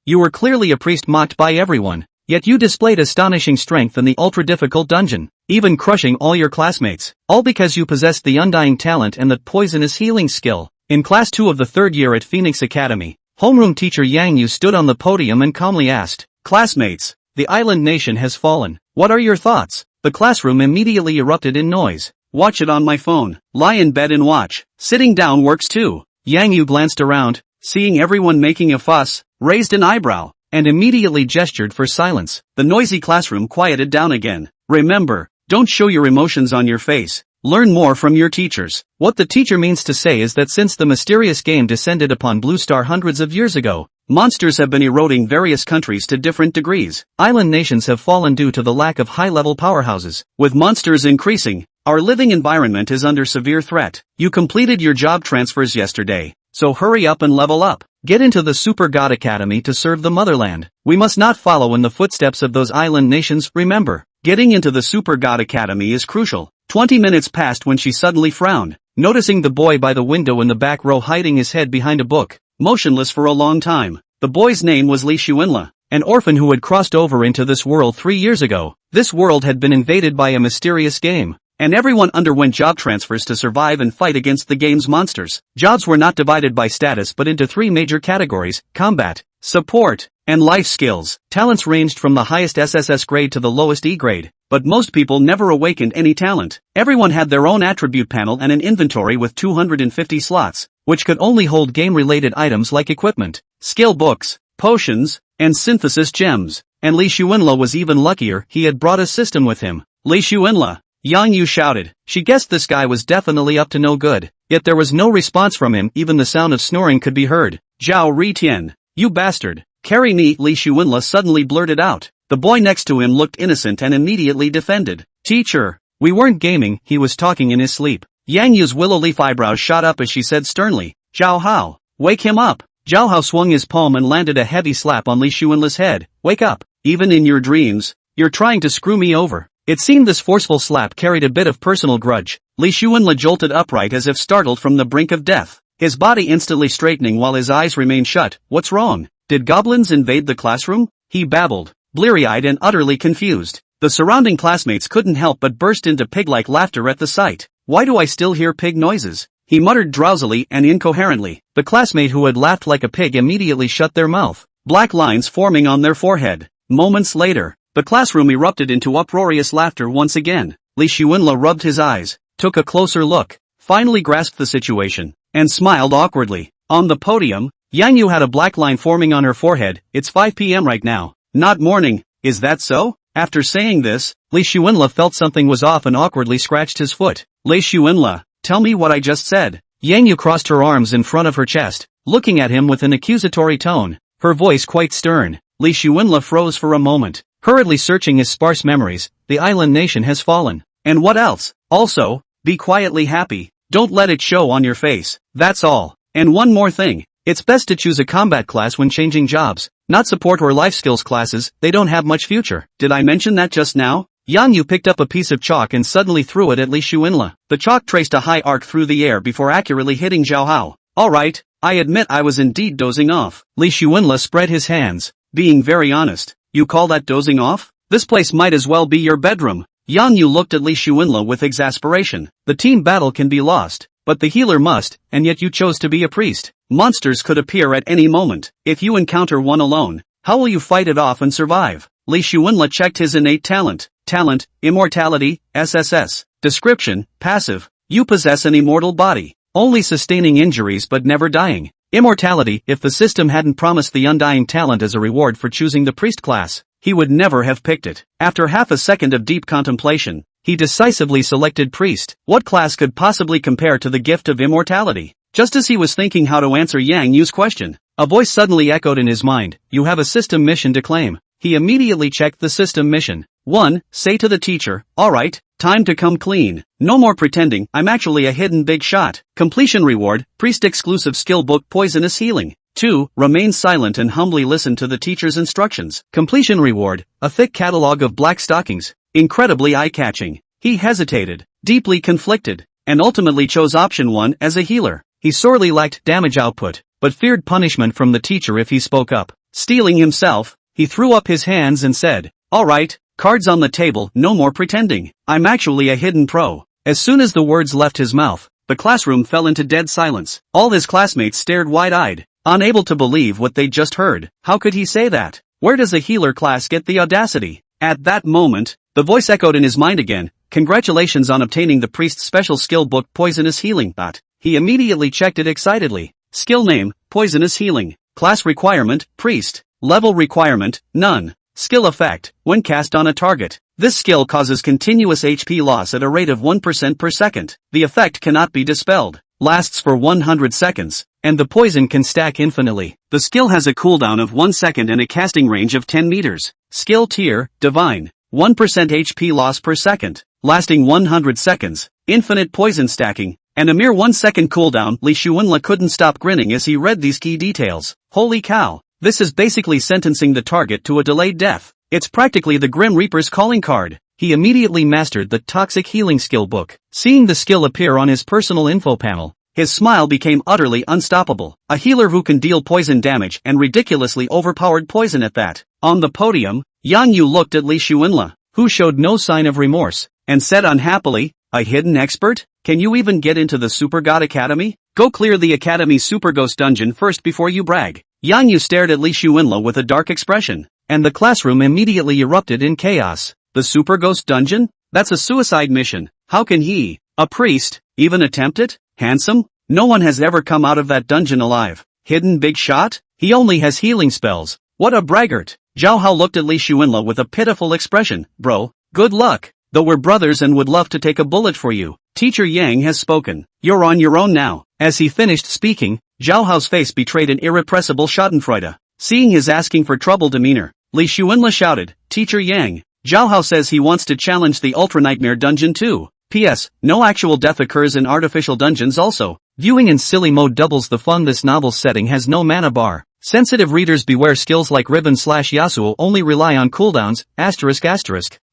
You were clearly a priest mocked by everyone, yet you displayed astonishing strength in the ultra-difficult dungeon, even crushing all your classmates, all because you possessed the undying talent and that poisonous healing skill. In Class 2 of the 3rd year at Phoenix Academy, homeroom teacher Yang Yu stood on the podium and calmly asked, "Classmates, the island nation has fallen. What are your thoughts?" The classroom immediately erupted in noise. "Watch it on my phone. Lie in bed and watch. Sitting down works too." Yang Yu glanced around, seeing everyone making a fuss, raised an eyebrow, and immediately gestured for silence. The noisy classroom quieted down again. "Remember, don't show your emotions on your face. Learn more from your teachers." What the teacher means to say is that since the mysterious game descended upon Blue Star hundreds of years ago, monsters have been eroding various countries to different degrees. Island nations have fallen due to the lack of high-level powerhouses. With monsters increasing, our living environment is under severe threat. You completed your job transfers yesterday, so hurry up and level up. Get into the Super God Academy to serve the motherland. We must not follow in the footsteps of those island nations, remember. Getting into the Super God Academy is crucial. 20 minutes passed when she suddenly frowned, noticing the boy by the window in the back row hiding his head behind a book, motionless for a long time. The boy's name was Li Xuanla, an orphan who had crossed over into this world 3 years ago. This world had been invaded by a mysterious game, and everyone underwent job transfers to survive and fight against the game's monsters. Jobs were not divided by status but into 3 major categories: combat, support, and life skills. Talents ranged from the highest SSS grade to the lowest E grade, but most people never awakened any talent. Everyone had their own attribute panel and an inventory with 250 slots, which could only hold game-related items like equipment, skill books, potions, and synthesis gems. And Li Xuanla was even luckier, he had brought a system with him. "Li Xuanla!" Yang Yu shouted. She guessed this guy was definitely up to no good, yet there was no response from him, even the sound of snoring could be heard. "Zhao Ritian, you bastard! Carry me!" Li Xuanla suddenly blurted out. The boy next to him looked innocent and immediately defended. "Teacher, we weren't gaming," he was talking in his sleep. Yang Yu's willow leaf eyebrows shot up as she said sternly, "Zhao Hao, wake him up." Zhao Hao swung his palm and landed a heavy slap on Li Xuanla's head. "Wake up, even in your dreams, you're trying to screw me over." It seemed this forceful slap carried a bit of personal grudge. Li Xuanla jolted upright as if startled from the brink of death, his body instantly straightening while his eyes remained shut. "What's wrong? Did goblins invade the classroom?" he babbled, bleary-eyed and utterly confused. The surrounding classmates couldn't help but burst into pig-like laughter at the sight. "Why do I still hear pig noises?" he muttered drowsily and incoherently. The classmate who had laughed like a pig immediately shut their mouth, black lines forming on their forehead. Moments later, the classroom erupted into uproarious laughter once again. Li Xuanla rubbed his eyes, took a closer look, finally grasped the situation, and smiled awkwardly. On the podium, Yang Yu had a black line forming on her forehead. "It's 5 p.m. right now. Not morning, is that so?" After saying this, Li Xuanla felt something was off and awkwardly scratched his foot. "Li Xuanla, tell me what I just said." Yang Yu crossed her arms in front of her chest, looking at him with an accusatory tone, her voice quite stern. Li Xuanla froze for a moment, hurriedly searching his sparse memories. "The island nation has fallen. And what else? Also, be quietly happy. Don't let it show on your face. That's all. And one more thing. It's best to choose a combat class when changing jobs, not support or life skills classes, they don't have much future." "Did I mention that just now?" Yang Yu picked up a piece of chalk and suddenly threw it at Li Xuanla. The chalk traced a high arc through the air before accurately hitting Zhao Hao. "Alright, I admit I was indeed dozing off." Li Xuanla spread his hands, being very honest. "You call that dozing off? This place might as well be your bedroom." Yang Yu looked at Li Xuanla with exasperation. "The team battle can be lost, but the healer must, and yet you chose to be a priest. Monsters could appear at any moment. If you encounter one alone, how will you fight it off and survive?" Li Xuanla checked his innate talent. Talent, immortality, SSS. Description, passive. You possess an immortal body, only sustaining injuries but never dying. Immortality. If the system hadn't promised the Undying talent as a reward for choosing the priest class, he would never have picked it. After half a second of deep contemplation, he decisively selected priest. What class could possibly compare to the gift of immortality? Just as he was thinking how to answer Yang Yu's question, a voice suddenly echoed in his mind. "You have a system mission to claim." He immediately checked the system mission. 1. Say to the teacher, "Alright, time to come clean. No more pretending, I'm actually a hidden big shot." Completion reward, priest exclusive skill book Poisonous Healing. 2. Remain silent and humbly listen to the teacher's instructions. Completion reward, a thick catalog of black stockings. Incredibly eye-catching. He hesitated, deeply conflicted, and ultimately chose option 1 as a healer. He sorely lacked damage output, but feared punishment from the teacher if he spoke up. Steeling himself, he threw up his hands and said, "Alright, cards on the table, no more pretending. I'm actually a hidden pro." As soon as the words left his mouth, the classroom fell into dead silence. All his classmates stared wide-eyed, unable to believe what they'd just heard. How could he say that? Where does a healer class get the audacity? At that moment, the voice echoed in his mind again, "Congratulations on obtaining the priest's special skill book Poisonous Healing." But he immediately checked it excitedly. Skill name, Poisonous Healing. Class requirement, Priest. Level requirement, None. Skill effect, when cast on a target. This skill causes continuous HP loss at a rate of 1% per second. The effect cannot be dispelled. Lasts for 100 seconds, and the poison can stack infinitely. The skill has a cooldown of 1 second and a casting range of 10 meters. Skill tier, Divine. 1% HP loss per second, lasting 100 seconds, infinite poison stacking, and a mere 1 second cooldown. Li Shuenla couldn't stop grinning as he read these key details. Holy cow, this is basically sentencing the target to a delayed death. It's practically the Grim Reaper's calling card. He immediately mastered the Toxic Healing Skill book. Seeing the skill appear on his personal info panel, his smile became utterly unstoppable. A healer who can deal poison damage and ridiculously overpowered poison at that. On the podium, Yang Yu looked at Li Shuenla, who showed no sign of remorse, and said unhappily, "A hidden expert? Can you even get into the Super God Academy? Go clear the Academy's Super Ghost Dungeon first before you brag." Yang Yu stared at Li Shuenla with a dark expression, and the classroom immediately erupted in chaos. The Super Ghost Dungeon? That's a suicide mission. How can he, a priest, even attempt it? Handsome? No one has ever come out of that dungeon alive. Hidden big shot? He only has healing spells. What a braggart. Zhao Hao looked at Li Shuenla with a pitiful expression. "Bro, good luck. Though we're brothers and would love to take a bullet for you. Teacher Yang has spoken. You're on your own now." As he finished speaking, Zhao Hao's face betrayed an irrepressible schadenfreude. Seeing his asking for trouble demeanor, Li Shuenla shouted, "Teacher Yang, Zhao Hao says he wants to challenge the Ultra Nightmare Dungeon too. P.S. No actual death occurs in artificial dungeons also. Viewing in silly mode doubles the fun. This novel's setting has no mana bar. Sensitive readers beware. Skills like Ribbon/Yasuo only rely on cooldowns, ***.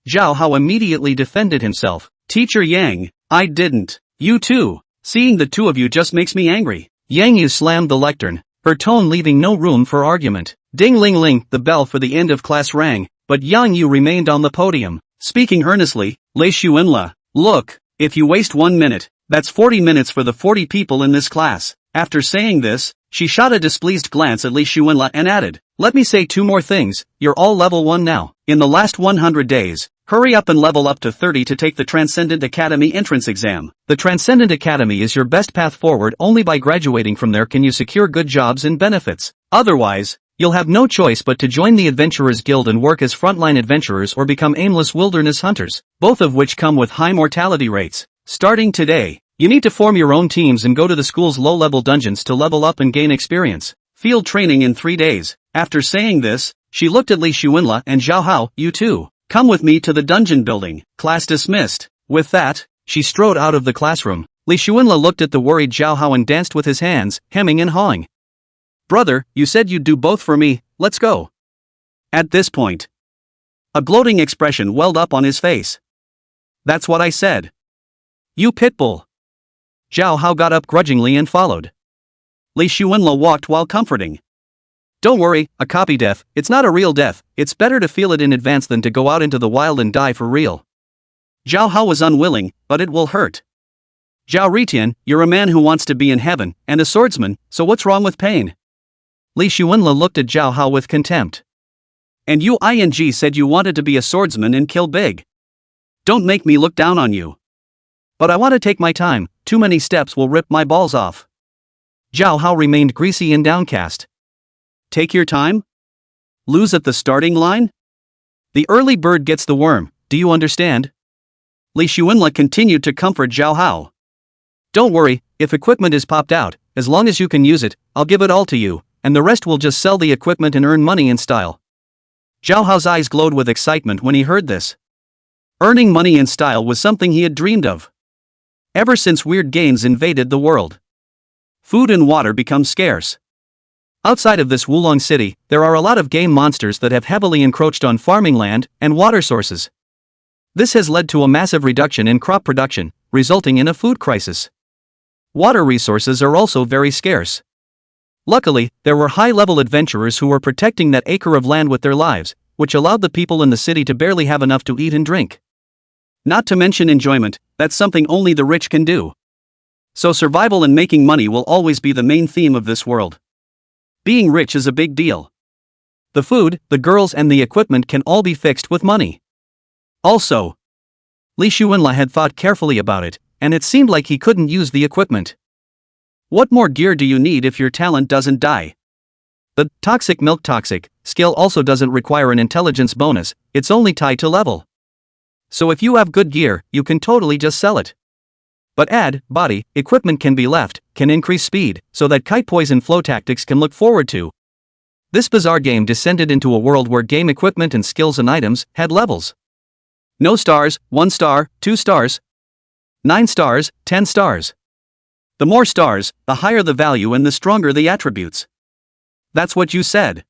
Zhao Hao immediately defended himself. "Teacher Yang, I didn't. You too. Seeing the two of you just makes me angry." Yang Yu slammed the lectern, her tone leaving no room for argument. Ding-ling-ling, the bell for the end of class rang, but Yang Yu remained on the podium, speaking earnestly. "Li Shuenla, look, if you waste 1 minute, that's 40 minutes for the 40 people in this class." After saying this, she shot a displeased glance at Li Shuenla and added, "Let me say 2 more things. You're all level 1 now. In the last 100 days, hurry up and level up to 30 to take the Transcendent Academy entrance exam. The Transcendent Academy is your best path forward. Only by graduating from there can you secure good jobs and benefits. Otherwise, you'll have no choice but to join the Adventurers Guild and work as frontline adventurers or become aimless wilderness hunters, both of which come with high mortality rates. Starting today, you need to form your own teams and go to the school's low-level dungeons to level up and gain experience. Field training in 3 days. After saying this, she looked at Li Shuenla and Zhao Hao. "You too. Come with me to the dungeon building." Class dismissed. With that, she strode out of the classroom. Li Shuenla looked at the worried Zhao Hao and danced with his hands, hemming and hawing. "Brother, you said you'd do both for me, let's go." At this point, a gloating expression welled up on his face. "That's what I said. You pitbull." Zhao Hao got up grudgingly and followed. Li Shuenla walked while comforting. "Don't worry, a copy death, it's not a real death. It's better to feel it in advance than to go out into the wild and die for real." Zhao Hao was unwilling, "But it will hurt." "Zhao Ritian, you're a man who wants to be in heaven, and a swordsman, so what's wrong with pain?" Li Shuenla looked at Zhao Hao with contempt. "And you said you wanted to be a swordsman and kill big. Don't make me look down on you." "But I want to take my time, too many steps will rip my balls off." Zhao Hao remained greasy and downcast. "Take your time? Lose at the starting line? The early bird gets the worm, do you understand?" Li Shuenla continued to comfort Zhao Hao. "Don't worry, if equipment is popped out, as long as you can use it, I'll give it all to you, and the rest will just sell the equipment and earn money in style." Zhao Hao's eyes glowed with excitement when he heard this. Earning money in style was something he had dreamed of ever since weird games invaded the world. Food and water become scarce. Outside of this Wulong city, there are a lot of game monsters that have heavily encroached on farming land and water sources. This has led to a massive reduction in crop production, resulting in a food crisis. Water resources are also very scarce. Luckily, there were high-level adventurers who were protecting that acre of land with their lives, which allowed the people in the city to barely have enough to eat and drink. Not to mention enjoyment, that's something only the rich can do. So survival and making money will always be the main theme of this world. Being rich is a big deal. The food, the girls and the equipment can all be fixed with money. Also, Li Shuenla had thought carefully about it, and it seemed like he couldn't use the equipment. What more gear do you need if your talent doesn't die? The toxic milk toxic skill also doesn't require an intelligence bonus, it's only tied to level. So if you have good gear, you can totally just sell it. But add, body, equipment can be left, can increase speed, so that kite poison flow tactics can look forward to. This bizarre game descended into a world where game equipment and skills and items had levels. No stars, 1 star, 2 stars. 9 stars, 10 stars. The more stars, the higher the value and the stronger the attributes. That's what you said.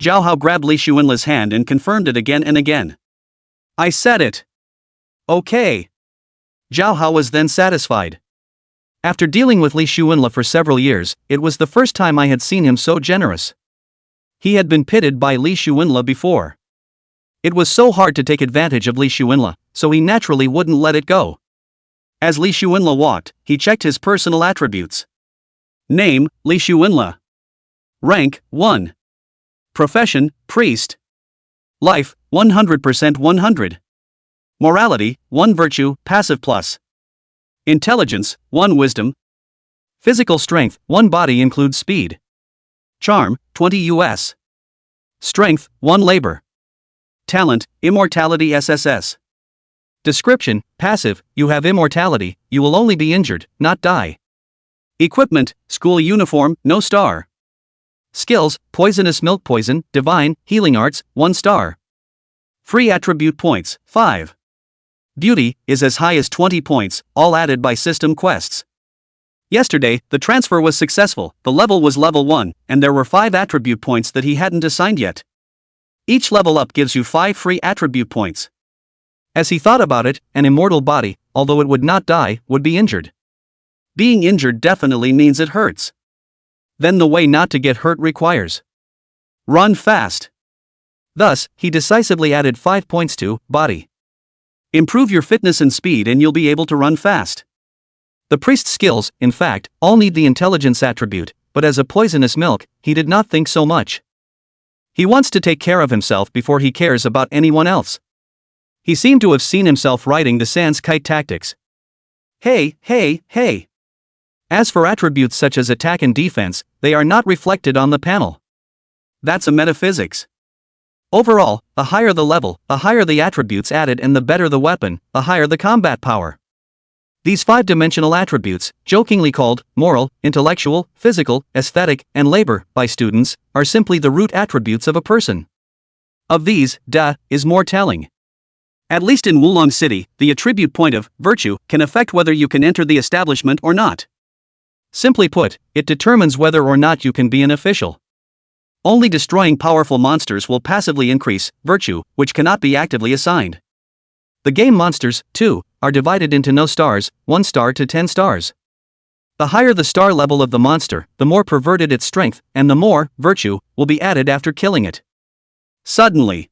Zhao Hao grabbed Li Shuenla's hand and confirmed it again and again. I said it. Okay. Zhao Hao was then satisfied. After dealing with Li Shuenla for several years, it was the first time I had seen him so generous. He had been pitted by Li Shuenla before. It was so hard to take advantage of Li Shuenla, so he naturally wouldn't let it go. As Li Shuenla walked, he checked his personal attributes. Name, Li Shuenla. Rank, 1. Profession, priest. Life, 100% 100. Morality, 1 virtue, passive plus. Intelligence, 1 wisdom. Physical strength, 1 body includes speed. Charm, 20 US. Strength, 1 labor. Talent, immortality SSS. Description, passive, you have immortality, you will only be injured, not die. Equipment, school uniform, no star. Skills, poisonous milk poison, divine, healing arts, 1 star. Free attribute points, 5. Beauty, is as high as 20 points, all added by system quests. Yesterday, the transfer was successful, the level was level 1, and there were 5 attribute points that he hadn't assigned yet. Each level up gives you 5 free attribute points. As he thought about it, an immortal body, although it would not die, would be injured. Being injured definitely means it hurts. Then the way not to get hurt requires run fast. Thus, he decisively added 5 points to body. Improve your fitness and speed and you'll be able to run fast. The priest's skills, in fact, all need the intelligence attribute, but as a poisonous milk, he did not think so much. He wants to take care of himself before he cares about anyone else. He seemed to have seen himself riding the sans kite tactics. Hey. As for attributes such as attack and defense, they are not reflected on the panel. That's a metaphysics. Overall, the higher the level, the higher the attributes added and the better the weapon, the higher the combat power. These 5-dimensional attributes, jokingly called moral, intellectual, physical, aesthetic, and labor by students, are simply the root attributes of a person. Of these, Da is more telling. At least in Wulong City, the attribute point of virtue can affect whether you can enter the establishment or not. Simply put, it determines whether or not you can be an official. Only destroying powerful monsters will passively increase virtue, which cannot be actively assigned. The game monsters, too, are divided into no stars, 1 star to 10 stars. The higher the star level of the monster, the more perverted its strength, and the more virtue will be added after killing it. Suddenly,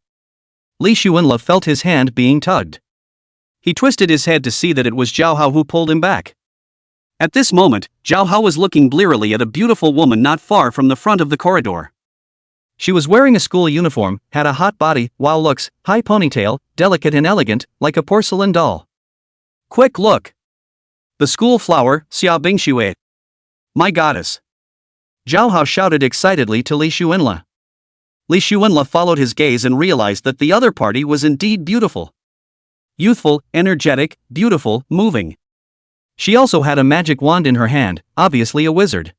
Li Shuenla felt his hand being tugged. He twisted his head to see that it was Zhao Hao who pulled him back. At this moment, Zhao Hao was looking blearily at a beautiful woman not far from the front of the corridor. She was wearing a school uniform, had a hot body, wild looks, high ponytail, delicate and elegant, like a porcelain doll. Quick look! The school flower, Xia Bingshui. My goddess! Zhao Hao shouted excitedly to Li Shuenla. Li Shuenla followed his gaze and realized that the other party was indeed beautiful. Youthful, energetic, beautiful, moving. She also had a magic wand in her hand, obviously a wizard.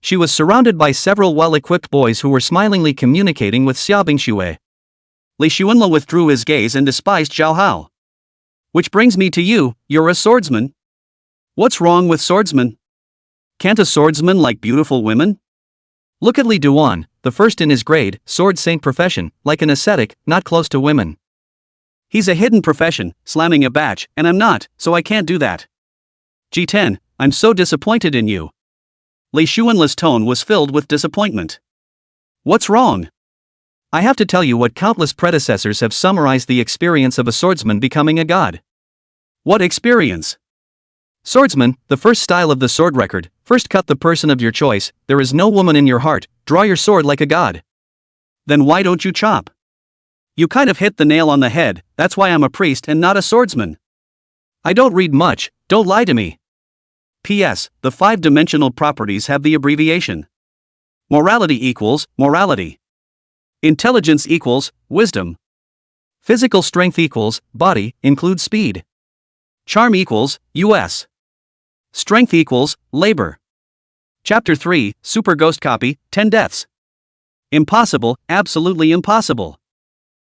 She was surrounded by several well-equipped boys who were smilingly communicating with Xia Bingshui. Li Shuenla withdrew his gaze and despised Zhao Hao. Which brings me to you, you're a swordsman? What's wrong with swordsmen? Can't a swordsman like beautiful women? Look at Li Duan, the first in his grade, sword saint profession, like an ascetic, not close to women. He's a hidden profession, slamming a batch, and I'm not, so I can't do that. G10, I'm so disappointed in you. Li Xuanla's tone was filled with disappointment. What's wrong? I have to tell you what countless predecessors have summarized the experience of a swordsman becoming a god. What experience? Swordsman, the first style of the sword record, first cut the person of your choice, there is no woman in your heart, draw your sword like a god. Then why don't you chop? You kind of hit the nail on the head, that's why I'm a priest and not a swordsman. I don't read much, don't lie to me. P.S. The 5-dimensional properties have the abbreviation. Morality equals morality. Intelligence equals wisdom. Physical strength equals body, includes speed. Charm equals US. Strength equals labor. Chapter 3, Super Ghost Copy, 10 Deaths. Impossible, absolutely impossible.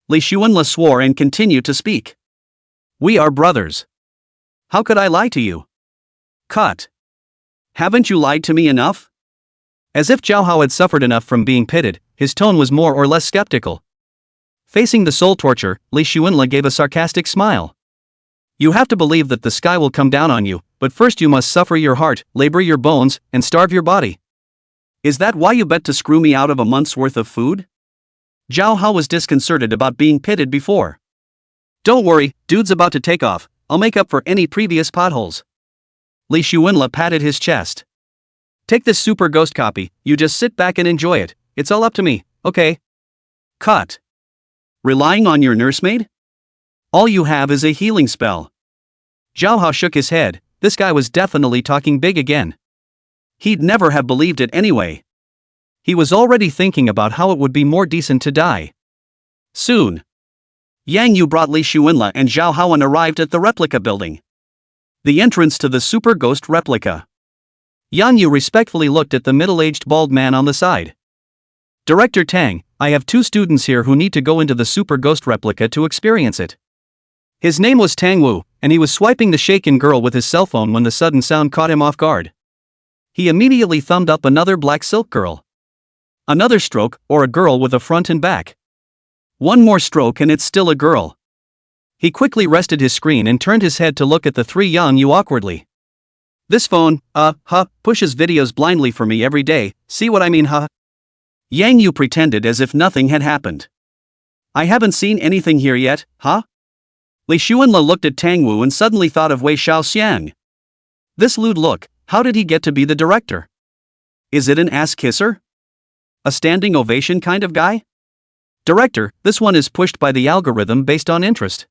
Li Xuanla swore and continued to speak. We are brothers. How could I lie to you? Cut. Haven't you lied to me enough? As if Zhao Hao had suffered enough from being pitted, his tone was more or less skeptical. Facing the soul torture, Li Xuanla gave a sarcastic smile. You have to believe that the sky will come down on you, but first you must suffer your heart, labor your bones, and starve your body. Is that why you bet to screw me out of a month's worth of food? Zhao Hao was disconcerted about being pitted before. Don't worry, dude's about to take off, I'll make up for any previous potholes. Li Xuanla patted his chest. Take this super ghost copy, you just sit back and enjoy it, it's all up to me, okay? Cut. Relying on your nursemaid? All you have is a healing spell. Zhao Hao shook his head, this guy was definitely talking big again. He'd never have believed it anyway. He was already thinking about how it would be more decent to die. Soon. Yang Yu brought Li Xuanla and Zhao Haoan arrived at the replica building. The entrance to the super ghost replica. Yang Yu respectfully looked at the middle-aged bald man on the side. Director Tang, I have 2 students here who need to go into the super ghost replica to experience it. His name was Tang Wu, and he was swiping the shaken girl with his cell phone when the sudden sound caught him off guard. He immediately thumbed up another black silk girl. Another stroke, or a girl with a front and back. One more stroke and it's still a girl. He quickly rested his screen and turned his head to look at the 3 Yang Yu awkwardly. This phone, pushes videos blindly for me every day, see what I mean Yang Yu pretended as if nothing had happened. I haven't seen anything here yet, Li Xuanla looked at Tang Wu and suddenly thought of Wei Xiaoxiang. This lewd look, how did he get to be the director? Is it an ass-kisser? A standing ovation kind of guy? Director, this one is pushed by the algorithm based on interest.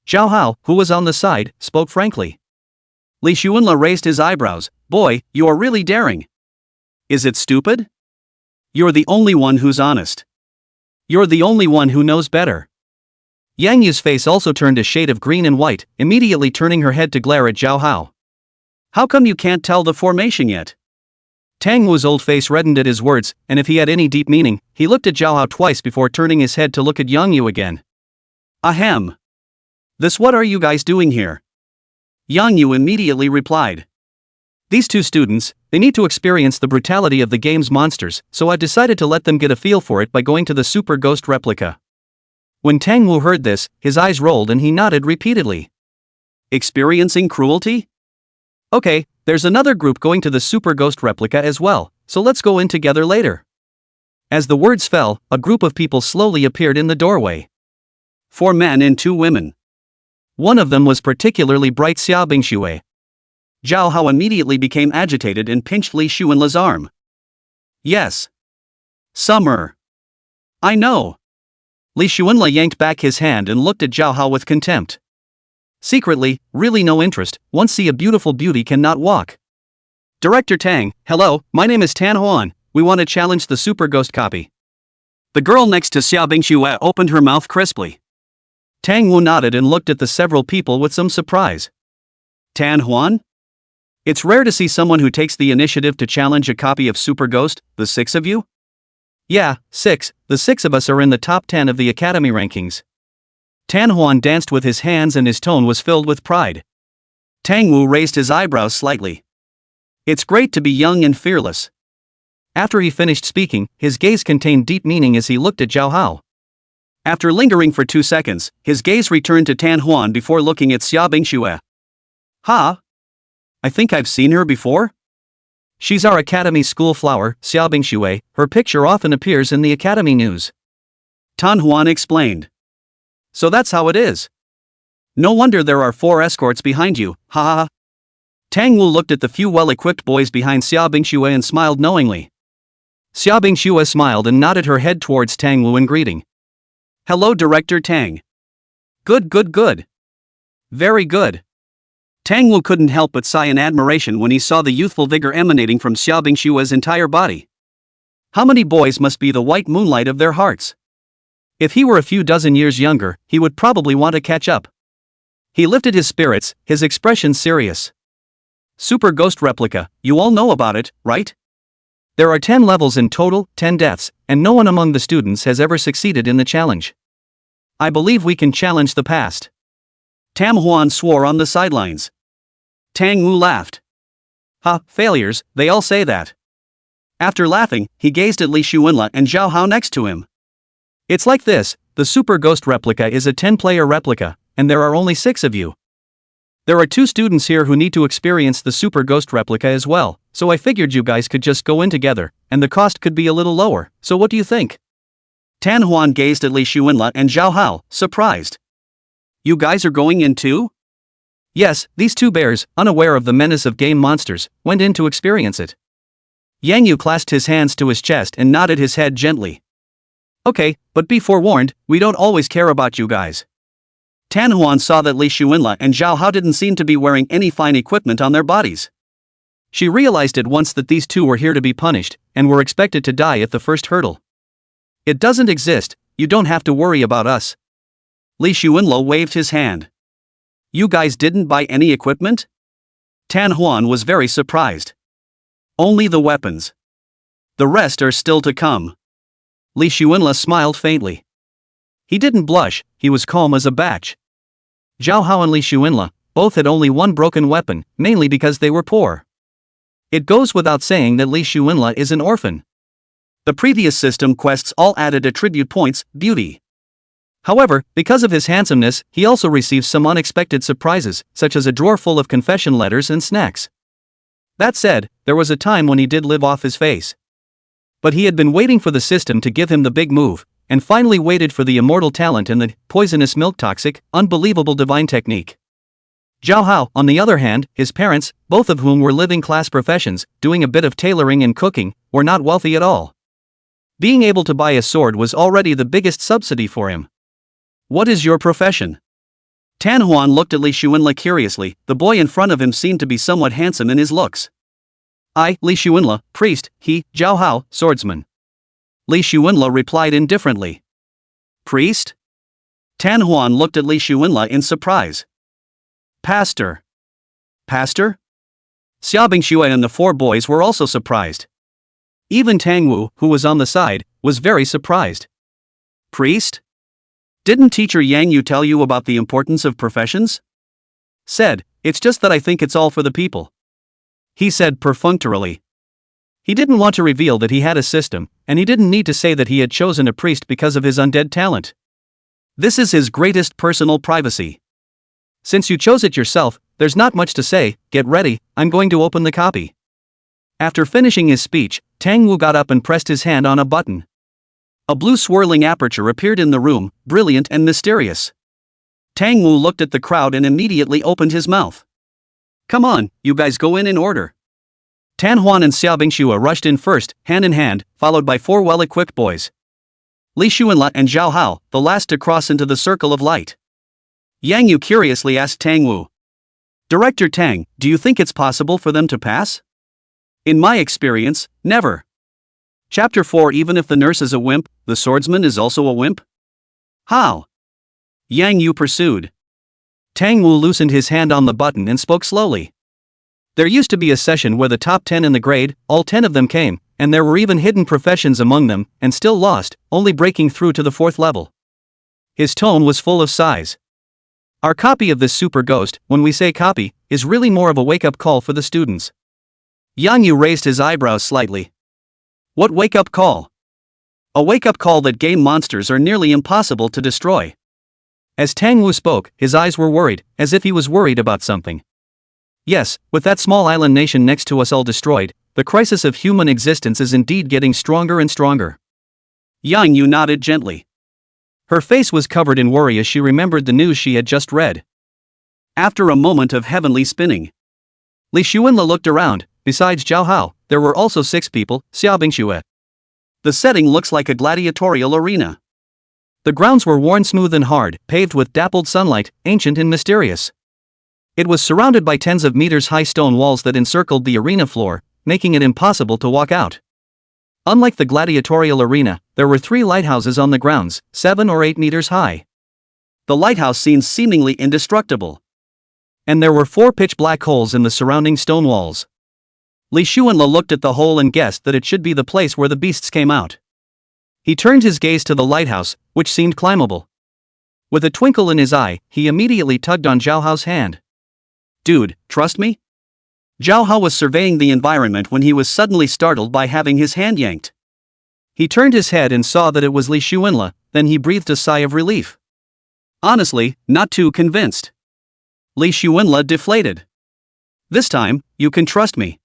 Zhao Hao, who was on the side, spoke frankly. Li Xuanla raised his eyebrows, boy, you are really daring. Is it stupid? You're the only one who's honest. You're the only one who knows better. Yang Yu's face also turned a shade of green and white, immediately turning her head to glare at Zhao Hao. How come you can't tell the formation yet? Tang Wu's old face reddened at his words, and if he had any deep meaning, he looked at Zhao Hao twice before turning his head to look at Yang Yu again. Ahem. This what are you guys doing here? Yang Yu immediately replied. These 2 students, they need to experience the brutality of the game's monsters, so I decided to let them get a feel for it by going to the super ghost replica. When Tang Wu heard this, his eyes rolled and he nodded repeatedly. Experiencing cruelty? Okay, there's another group going to the super ghost replica as well, so let's go in together later. As the words fell, a group of people slowly appeared in the doorway. 4 men and 2 women. One of them was particularly bright Xia Bingxue. Zhao Hao immediately became agitated and pinched Li Xuanla's arm. Yes. Summer. I know. Li Xuanla yanked back his hand and looked at Zhao Hao with contempt. Secretly, really no interest, once see a beautiful beauty cannot walk. Director Tang, hello, my name is Tan Huan, we want to challenge the super ghost copy. The girl next to Xia Bingxue opened her mouth crisply. Tang Wu nodded and looked at the several people with some surprise. Tan Huan? It's rare to see someone who takes the initiative to challenge a copy of Super Ghost, the 6 of you? Yeah, 6, the 6 of us are in the top 10 of the Academy rankings. Tan Huan danced with his hands and his tone was filled with pride. Tang Wu raised his eyebrows slightly. It's great to be young and fearless. After he finished speaking, his gaze contained deep meaning as he looked at Zhao Hao. After lingering for 2 seconds, his gaze returned to Tan Huan before looking at Xia Bingxue. I think I've seen her before? She's our academy school flower, Xiaobingshui. Her picture often appears in the academy news. Tan Huan explained. So that's how it is. No wonder there are 4 escorts behind you, ha ha ha. Tang Wu looked at the few well-equipped boys behind Xiaobingshui and smiled knowingly. Xiaobingshui smiled and nodded her head towards Tang Wu in greeting. Hello, Director Tang. Good, good, good. Very good. Tang Wu couldn't help but sigh in admiration when he saw the youthful vigor emanating from Xiaobingshui's entire body. How many boys must be the white moonlight of their hearts? If he were a few dozen years younger, he would probably want to catch up. He lifted his spirits, his expression serious. Super Ghost Replica, you all know about it, right? There are 10 levels in total, 10 deaths, and no one among the students has ever succeeded in the challenge. I believe we can challenge the past. Tam Huan swore on the sidelines. Tang Wu laughed. Ha, failures, they all say that. After laughing, he gazed at Li Xuanla and Zhao Hao next to him. It's like this, the Super Ghost Replica is a 10-player replica, and there are only 6 of you. There are 2 students here who need to experience the Super Ghost Replica as well, so I figured you guys could just go in together, and the cost could be a little lower, so what do you think? Tan Huan gazed at Li Xuanla and Zhao Hao, surprised. You guys are going in too? Yes, these 2 bears, unaware of the menace of game monsters, went in to experience it. Yang Yu clasped his hands to his chest and nodded his head gently. Okay, but be forewarned, we don't always care about you guys. Tan Huan saw that Li Xuanla and Zhao Hao didn't seem to be wearing any fine equipment on their bodies. She realized at once that these 2 were here to be punished, and were expected to die at the first hurdle. It doesn't exist, you don't have to worry about us. Li Xuanla waved his hand. You guys didn't buy any equipment? Tan Huan was very surprised. Only the weapons. The rest are still to come. Li Xuanla smiled faintly. He didn't blush, he was calm as a batch. Zhao Hao and Li Xuanla both had only one broken weapon, mainly because they were poor. It goes without saying that Li Xuanla is an orphan. The previous system quests all added attribute points, beauty. However, because of his handsomeness, he also receives some unexpected surprises, such as a drawer full of confession letters and snacks. That said, there was a time when he did live off his face. But he had been waiting for the system to give him the big move, and finally waited for the immortal talent and the poisonous milk toxic, unbelievable divine technique. Zhao Hao, on the other hand, his parents, both of whom were living class professions, doing a bit of tailoring and cooking, were not wealthy at all. Being able to buy a sword was already the biggest subsidy for him. What is your profession? Tan Huan looked at Li Xuanla curiously. The boy in front of him seemed to be somewhat handsome in his looks. I, Li Xuanla, priest, he, Zhao Hao, swordsman. Li Xuanla replied indifferently. Priest? Tan Huan looked at Li Xuanla in surprise. Pastor. Pastor? Xiaobingshui and the 4 boys were also surprised. Even Tang Wu, who was on the side, was very surprised. Priest? Didn't teacher Yang Yu tell you about the importance of professions? Said, it's just that I think it's all for the people. He said perfunctorily. He didn't want to reveal that he had a system, and he didn't need to say that he had chosen a priest because of his undead talent. This is his greatest personal privacy. Since you chose it yourself, there's not much to say. Get ready, I'm going to open the copy. After finishing his speech, Tang Wu got up and pressed his hand on a button. A blue swirling aperture appeared in the room, brilliant and mysterious. Tang Wu looked at the crowd and immediately opened his mouth. Come on, you guys go in order. Tan Huan and Xiaobingshui rushed in first, hand in hand, followed by 4 well-equipped boys. Li Xuanla and Zhao Hao, the last to cross into the circle of light. Yang Yu curiously asked Tang Wu. Director Tang, do you think it's possible for them to pass? In my experience, never. Chapter 4. Even if the nurse is a wimp, the swordsman is also a wimp? How? Yang Yu pursued. Tang Wu loosened his hand on the button and spoke slowly. There used to be a session where the top 10 in the grade, all 10 of them came, and there were even hidden professions among them, and still lost, only breaking through to the 4th level. His tone was full of sighs. Our copy of this super ghost, when we say copy, is really more of a wake-up call for the students. Yang Yu raised his eyebrows slightly. What wake-up call? A wake-up call that game monsters are nearly impossible to destroy. As Tang Wu spoke, his eyes were worried, as if he was worried about something. Yes, with that small island nation next to us all destroyed, the crisis of human existence is indeed getting stronger and stronger. Yang Yu nodded gently. Her face was covered in worry as she remembered the news she had just read. After a moment of heavenly spinning, Li Xuanle looked around. Besides Zhao Hao, there were also 6 people, Xiaobingxue. The setting looks like a gladiatorial arena. The grounds were worn smooth and hard, paved with dappled sunlight, ancient and mysterious. It was surrounded by tens of meters high stone walls that encircled the arena floor, making it impossible to walk out. Unlike the gladiatorial arena, there were 3 lighthouses on the grounds, 7 or 8 meters high. The lighthouse seemed seemingly indestructible. And there were 4 pitch black holes in the surrounding stone walls. Li Xuanle looked at the hole and guessed that it should be the place where the beasts came out. He turned his gaze to the lighthouse, which seemed climbable. With a twinkle in his eye, he immediately tugged on Zhao Hao's hand. "Dude, trust me?" Zhao Hao was surveying the environment when he was suddenly startled by having his hand yanked. He turned his head and saw that it was Li Xuanle, then he breathed a sigh of relief. Honestly, not too convinced. Li Xuanle deflated. "This time, you can trust me."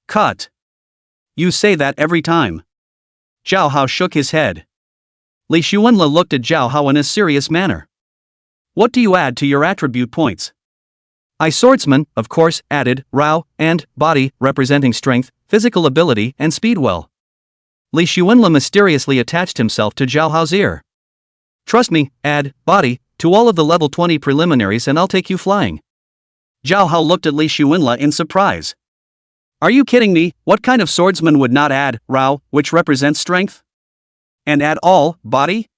"Cut. You say that every time." Zhao Hao shook his head. Li Xuanle looked at Zhao Hao in a serious manner. "What do you add to your attribute points?" "I swordsman, of course, added, Rao, and, body, representing strength, physical ability and speed well." Li Xuanle mysteriously attached himself to Zhao Hao's ear. "Trust me, add, body, to all of the level 20 preliminaries and I'll take you flying." Zhao Hao looked at Li Xuanle in surprise. "Are you kidding me? What kind of swordsman would not add, Rao, which represents strength? And add all, body?"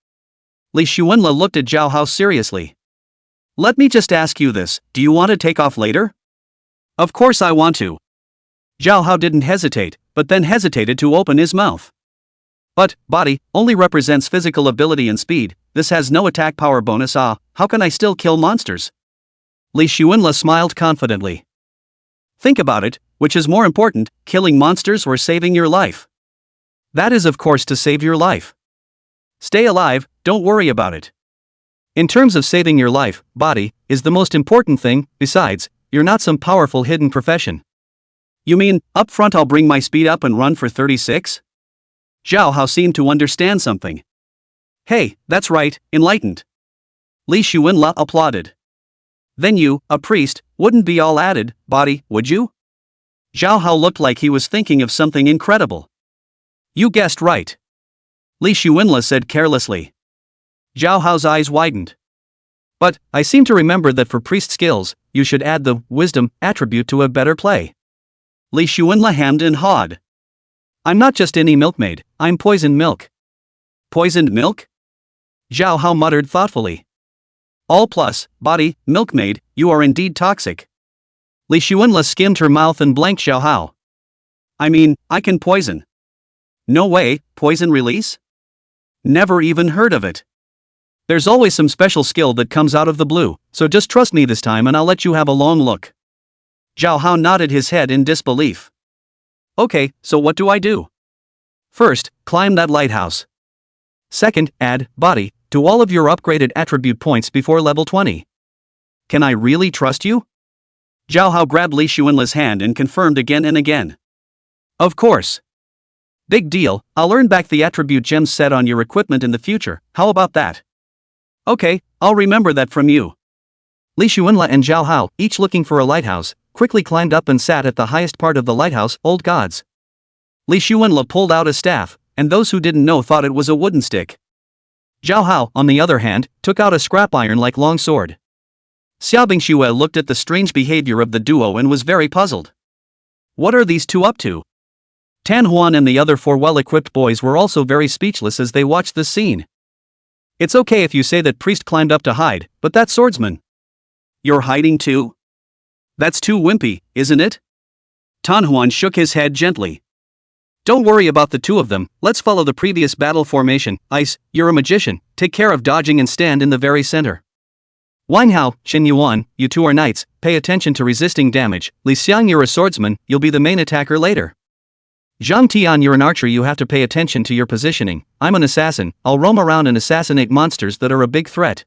Li Xuanle looked at Zhao Hao seriously. "Let me just ask you this, do you want to take off later?" "Of course I want to." Zhao Hao didn't hesitate, but then hesitated to open his mouth. "But, body, only represents physical ability and speed, this has no attack power bonus. How can I still kill monsters?" Li Xuanle smiled confidently. "Think about it, which is more important, killing monsters or saving your life?" "That is of course to save your life. Stay alive, don't worry about it. In terms of saving your life, body, is the most important thing, besides, you're not some powerful hidden profession." "You mean, up front I'll bring my speed up and run for 36? Zhao Hao seemed to understand something. "Hey, that's right, enlightened." Li Xuanle applauded. "Then you, a priest, wouldn't be all added, body, would you?" Zhao Hao looked like he was thinking of something incredible. "You guessed right," Li Xuanle said carelessly. Zhao Hao's eyes widened. "But, I seem to remember that for priest skills, you should add the wisdom attribute to have better play." Li Xuanle hemmed and hawed. "I'm not just any milkmaid, I'm poisoned milk." "Poisoned milk?" Zhao Hao muttered thoughtfully. "All plus, body, milkmaid, you are indeed toxic." Li Xuanle skimmed her mouth and blanked Zhao Hao. "I mean, I can poison." "No way, poison release? Never even heard of it." "There's always some special skill that comes out of the blue, so just trust me this time and I'll let you have a long look." Zhao Hao nodded his head in disbelief. "Okay, so what do I do?" "First, climb that lighthouse. Second, add, body, to all of your upgraded attribute points before level 20. Can I really trust you?" Zhao Hao grabbed Li Xuanle's hand and confirmed again and again. "Of course. Big deal, I'll earn back the attribute gems set on your equipment in the future, how about that?" "Okay, I'll remember that from you." Li Xuanle and Zhao Hao, each looking for a lighthouse, quickly climbed up and sat at the highest part of the lighthouse, old gods. Li Xuanle pulled out a staff, and those who didn't know thought it was a wooden stick. Zhao Hao, on the other hand, took out a scrap iron-like long sword. Xiaobingxue looked at the strange behavior of the duo and was very puzzled. What are these two up to? Tan Huan and the other 4 well-equipped boys were also very speechless as they watched this scene. "It's okay if you say that priest climbed up to hide, but that swordsman. You're hiding too? That's too wimpy, isn't it?" Tan Huan shook his head gently. "Don't worry about the 2 of them, let's follow the previous battle formation. Ice, you're a magician, take care of dodging and stand in the very center. Wanhao, Xin Yuan, you 2 are knights, pay attention to resisting damage. Li Xiang, you're a swordsman, you'll be the main attacker later. Zhang Tian, you're an archer, you have to pay attention to your positioning. I'm an assassin, I'll roam around and assassinate monsters that are a big threat."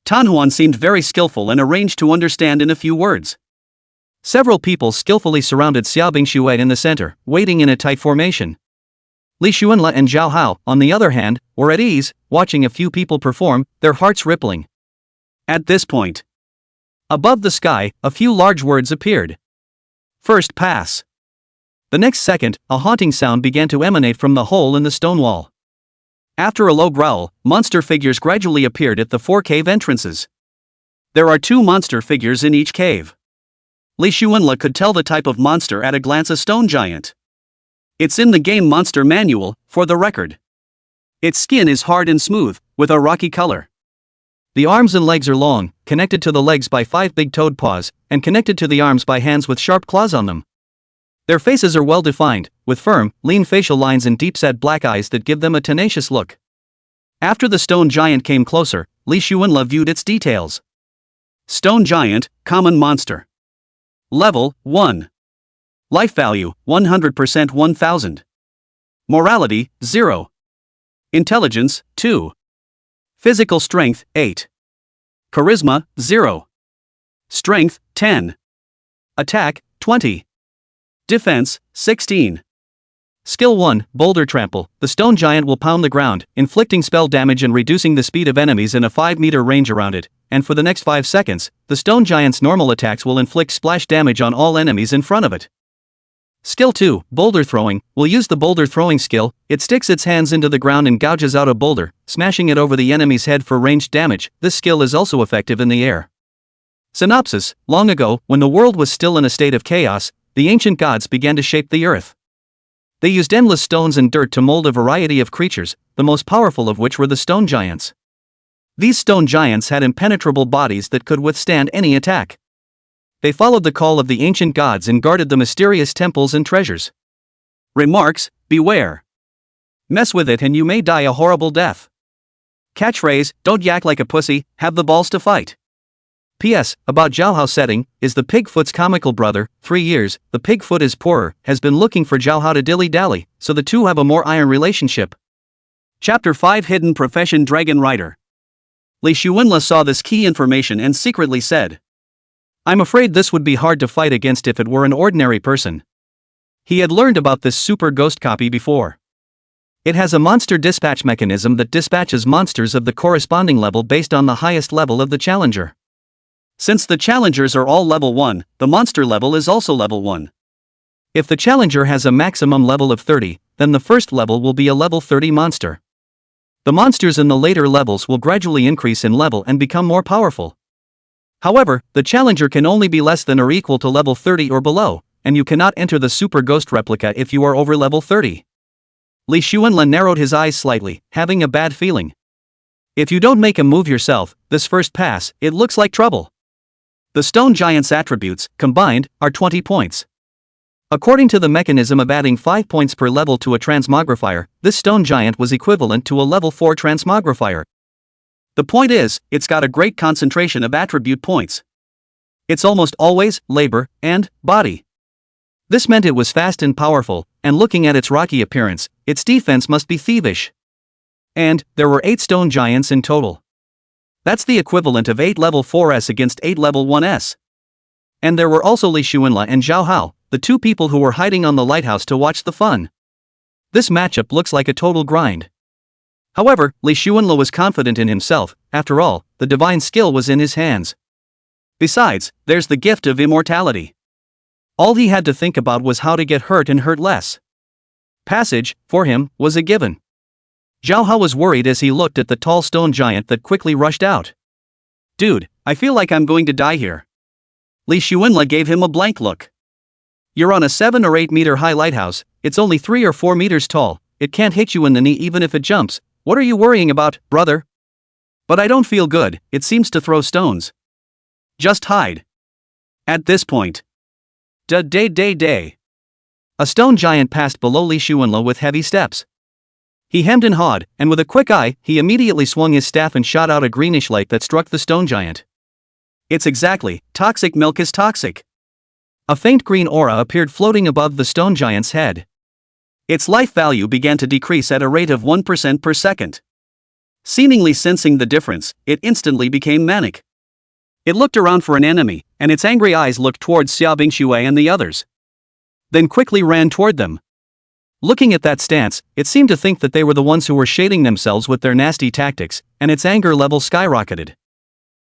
Tan Huan seemed very skillful and arranged to understand in a few words. Several people skillfully surrounded Xiaobingshuai in the center, waiting in a tight formation. Li Xuanle and Zhao Hao, on the other hand, were at ease, watching a few people perform, their hearts rippling. At this point, above the sky, a few large words appeared. First pass. The next second, a haunting sound began to emanate from the hole in the stone wall. After a low growl, monster figures gradually appeared at the 4 cave entrances. There are 2 monster figures in each cave. Li Xuanle could tell the type of monster at a glance: a stone giant. It's in the game monster manual, for the record. Its skin is hard and smooth, with a rocky color. The arms and legs are long, connected to the legs by 5 big toed paws, and connected to the arms by hands with sharp claws on them. Their faces are well defined, with firm, lean facial lines and deep-set black eyes that give them a tenacious look. After the stone giant came closer, Li Xuanle viewed its details. Stone giant, common monster. Level 1. Life value 100% 1000. Morality 0. Intelligence 2. Physical strength 8. Charisma 0. Strength 10. Attack 20. Defense 16. Skill 1, Boulder Trample. The stone giant will pound the ground, inflicting spell damage and reducing the speed of enemies in a 5-meter range around it, and for the next 5 seconds, the stone giant's normal attacks will inflict splash damage on all enemies in front of it. Skill 2, Boulder Throwing, will use the boulder throwing skill. It sticks its hands into the ground and gouges out a boulder, smashing it over the enemy's head for ranged damage. This skill is also effective in the air. Synopsis: long ago, when the world was still in a state of chaos, the ancient gods began to shape the earth. They used endless stones and dirt to mold a variety of creatures, the most powerful of which were the stone giants. These stone giants had impenetrable bodies that could withstand any attack. They followed the call of the ancient gods and guarded the mysterious temples and treasures. Remarks: beware. Mess with it and you may die a horrible death. Catchphrase: don't yak like a pussy, have the balls to fight. P.S. About Zhao Hao setting, is the Pigfoot's comical brother. 3 years, the Pigfoot is poorer, has been looking for Zhao Hao to dilly-dally, so the two have a more iron relationship. Chapter 5: Hidden Profession Dragon Rider. Li Xuanle saw this key information and secretly said, I'm afraid this would be hard to fight against if it were an ordinary person. He had learned about this super ghost copy before. It has a monster dispatch mechanism that dispatches monsters of the corresponding level based on the highest level of the challenger. Since the challengers are all level 1, the monster level is also level 1. If the challenger has a maximum level of 30, then the first level will be a level 30 monster. The monsters in the later levels will gradually increase in level and become more powerful. However, the challenger can only be less than or equal to level 30 or below, and you cannot enter the super ghost replica if you are over level 30. Li Xuanle narrowed his eyes slightly, having a bad feeling. If you don't make a move yourself, this first pass, it looks like trouble. The stone giant's attributes, combined, are 20 points. According to the mechanism of adding 5 points per level to a transmogrifier, this stone giant was equivalent to a level 4 transmogrifier. The point is, it's got a great concentration of attribute points. It's almost always labor and body. This meant it was fast and powerful, and looking at its rocky appearance, its defense must be thievish. And there were 8 stone giants in total. That's the equivalent of 8 level 4s against 8 level 1s. And there were also Li Xuanle and Zhao Hao, the 2 people who were hiding on the lighthouse to watch the fun. This matchup looks like a total grind. However, Li Xuanle was confident in himself. After all, the divine skill was in his hands. Besides, there's the gift of immortality. All he had to think about was how to get hurt and hurt less. Passage, for him, was a given. Zhao Hao was worried as he looked at the tall stone giant that quickly rushed out. Dude, I feel like I'm going to die here. Li Xuanle gave him a blank look. You're on a 7 or 8 meter high lighthouse, it's only 3 or 4 meters tall, it can't hit you in the knee even if it jumps. What are you worrying about, brother? But I don't feel good, it seems to throw stones. Just hide. At this point. Day. A stone giant passed below Li Xuanle with heavy steps. He hemmed and hawed, and with a quick eye, he immediately swung his staff and shot out a greenish light that struck the stone giant. It's exactly, toxic milk is toxic. A faint green aura appeared floating above the stone giant's head. Its life value began to decrease at a rate of 1% per second. Seemingly sensing the difference, it instantly became manic. It looked around for an enemy, and its angry eyes looked towards Xiaobingxue and the others. Then quickly ran toward them. Looking at that stance, it seemed to think that they were the ones who were shading themselves with their nasty tactics, and its anger level skyrocketed.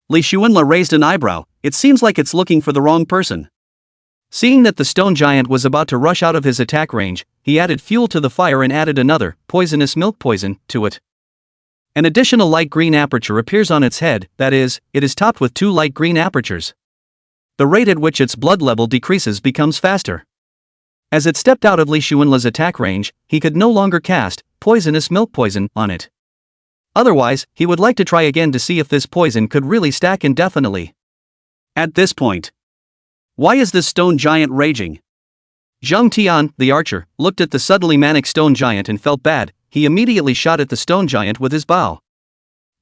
Li Xuanla raised an eyebrow. It seems like it's looking for the wrong person. Seeing that the stone giant was about to rush out of his attack range, he added fuel to the fire and added another, poisonous milk poison, to it. An additional light green aperture appears on its head, that is, it is topped with 2 light green apertures. The rate at which its blood level decreases becomes faster. As it stepped out of Li Xuanla's attack range, he could no longer cast poisonous milk poison on it. Otherwise, he would like to try again to see if this poison could really stack indefinitely. At this point, why is this stone giant raging? Zhang Tian, the archer, looked at the suddenly manic stone giant and felt bad. He immediately shot at the stone giant with his bow.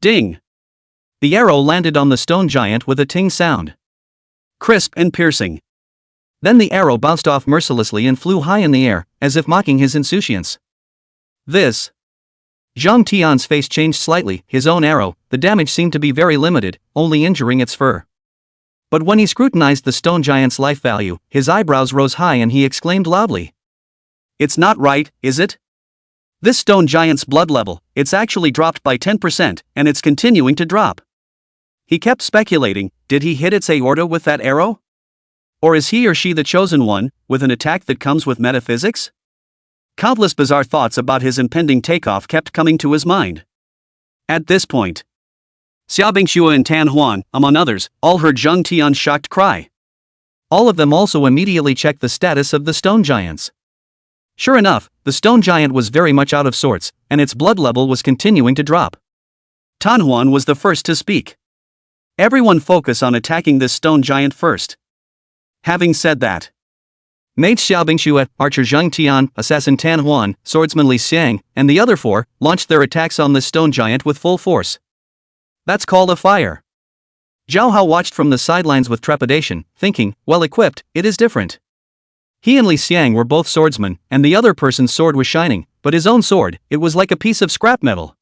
Ding! The arrow landed on the stone giant with a ting sound. Crisp and piercing. Then the arrow bounced off mercilessly and flew high in the air, as if mocking his insouciance. This. Zhang Tian's face changed slightly. His own arrow, the damage seemed to be very limited, only injuring its fur. But when he scrutinized the stone giant's life value, his eyebrows rose high and he exclaimed loudly. It's not right, is it? This stone giant's blood level, it's actually dropped by 10%, and it's continuing to drop. He kept speculating, did he hit its aorta with that arrow? Or is he or she the chosen one, with an attack that comes with metaphysics? Countless bizarre thoughts about his impending takeoff kept coming to his mind. At this point, Xiaobingxue and Tan Huan, among others, all heard Zhang Tian's shocked cry. All of them also immediately checked the status of the stone giants. Sure enough, the stone giant was very much out of sorts, and its blood level was continuing to drop. Tan Huan was the first to speak. Everyone focus on attacking this stone giant first. Having said that, Mage Xiaobingxue, Archer Zhang Tian, Assassin Tan Huan, Swordsman Li Xiang, and the other 4, launched their attacks on this stone giant with full force. That's called a fire. Zhao Hao watched from the sidelines with trepidation, thinking, well equipped, it is different. He and Li Xiang were both swordsmen, and the other person's sword was shining, but his own sword, it was like a piece of scrap metal.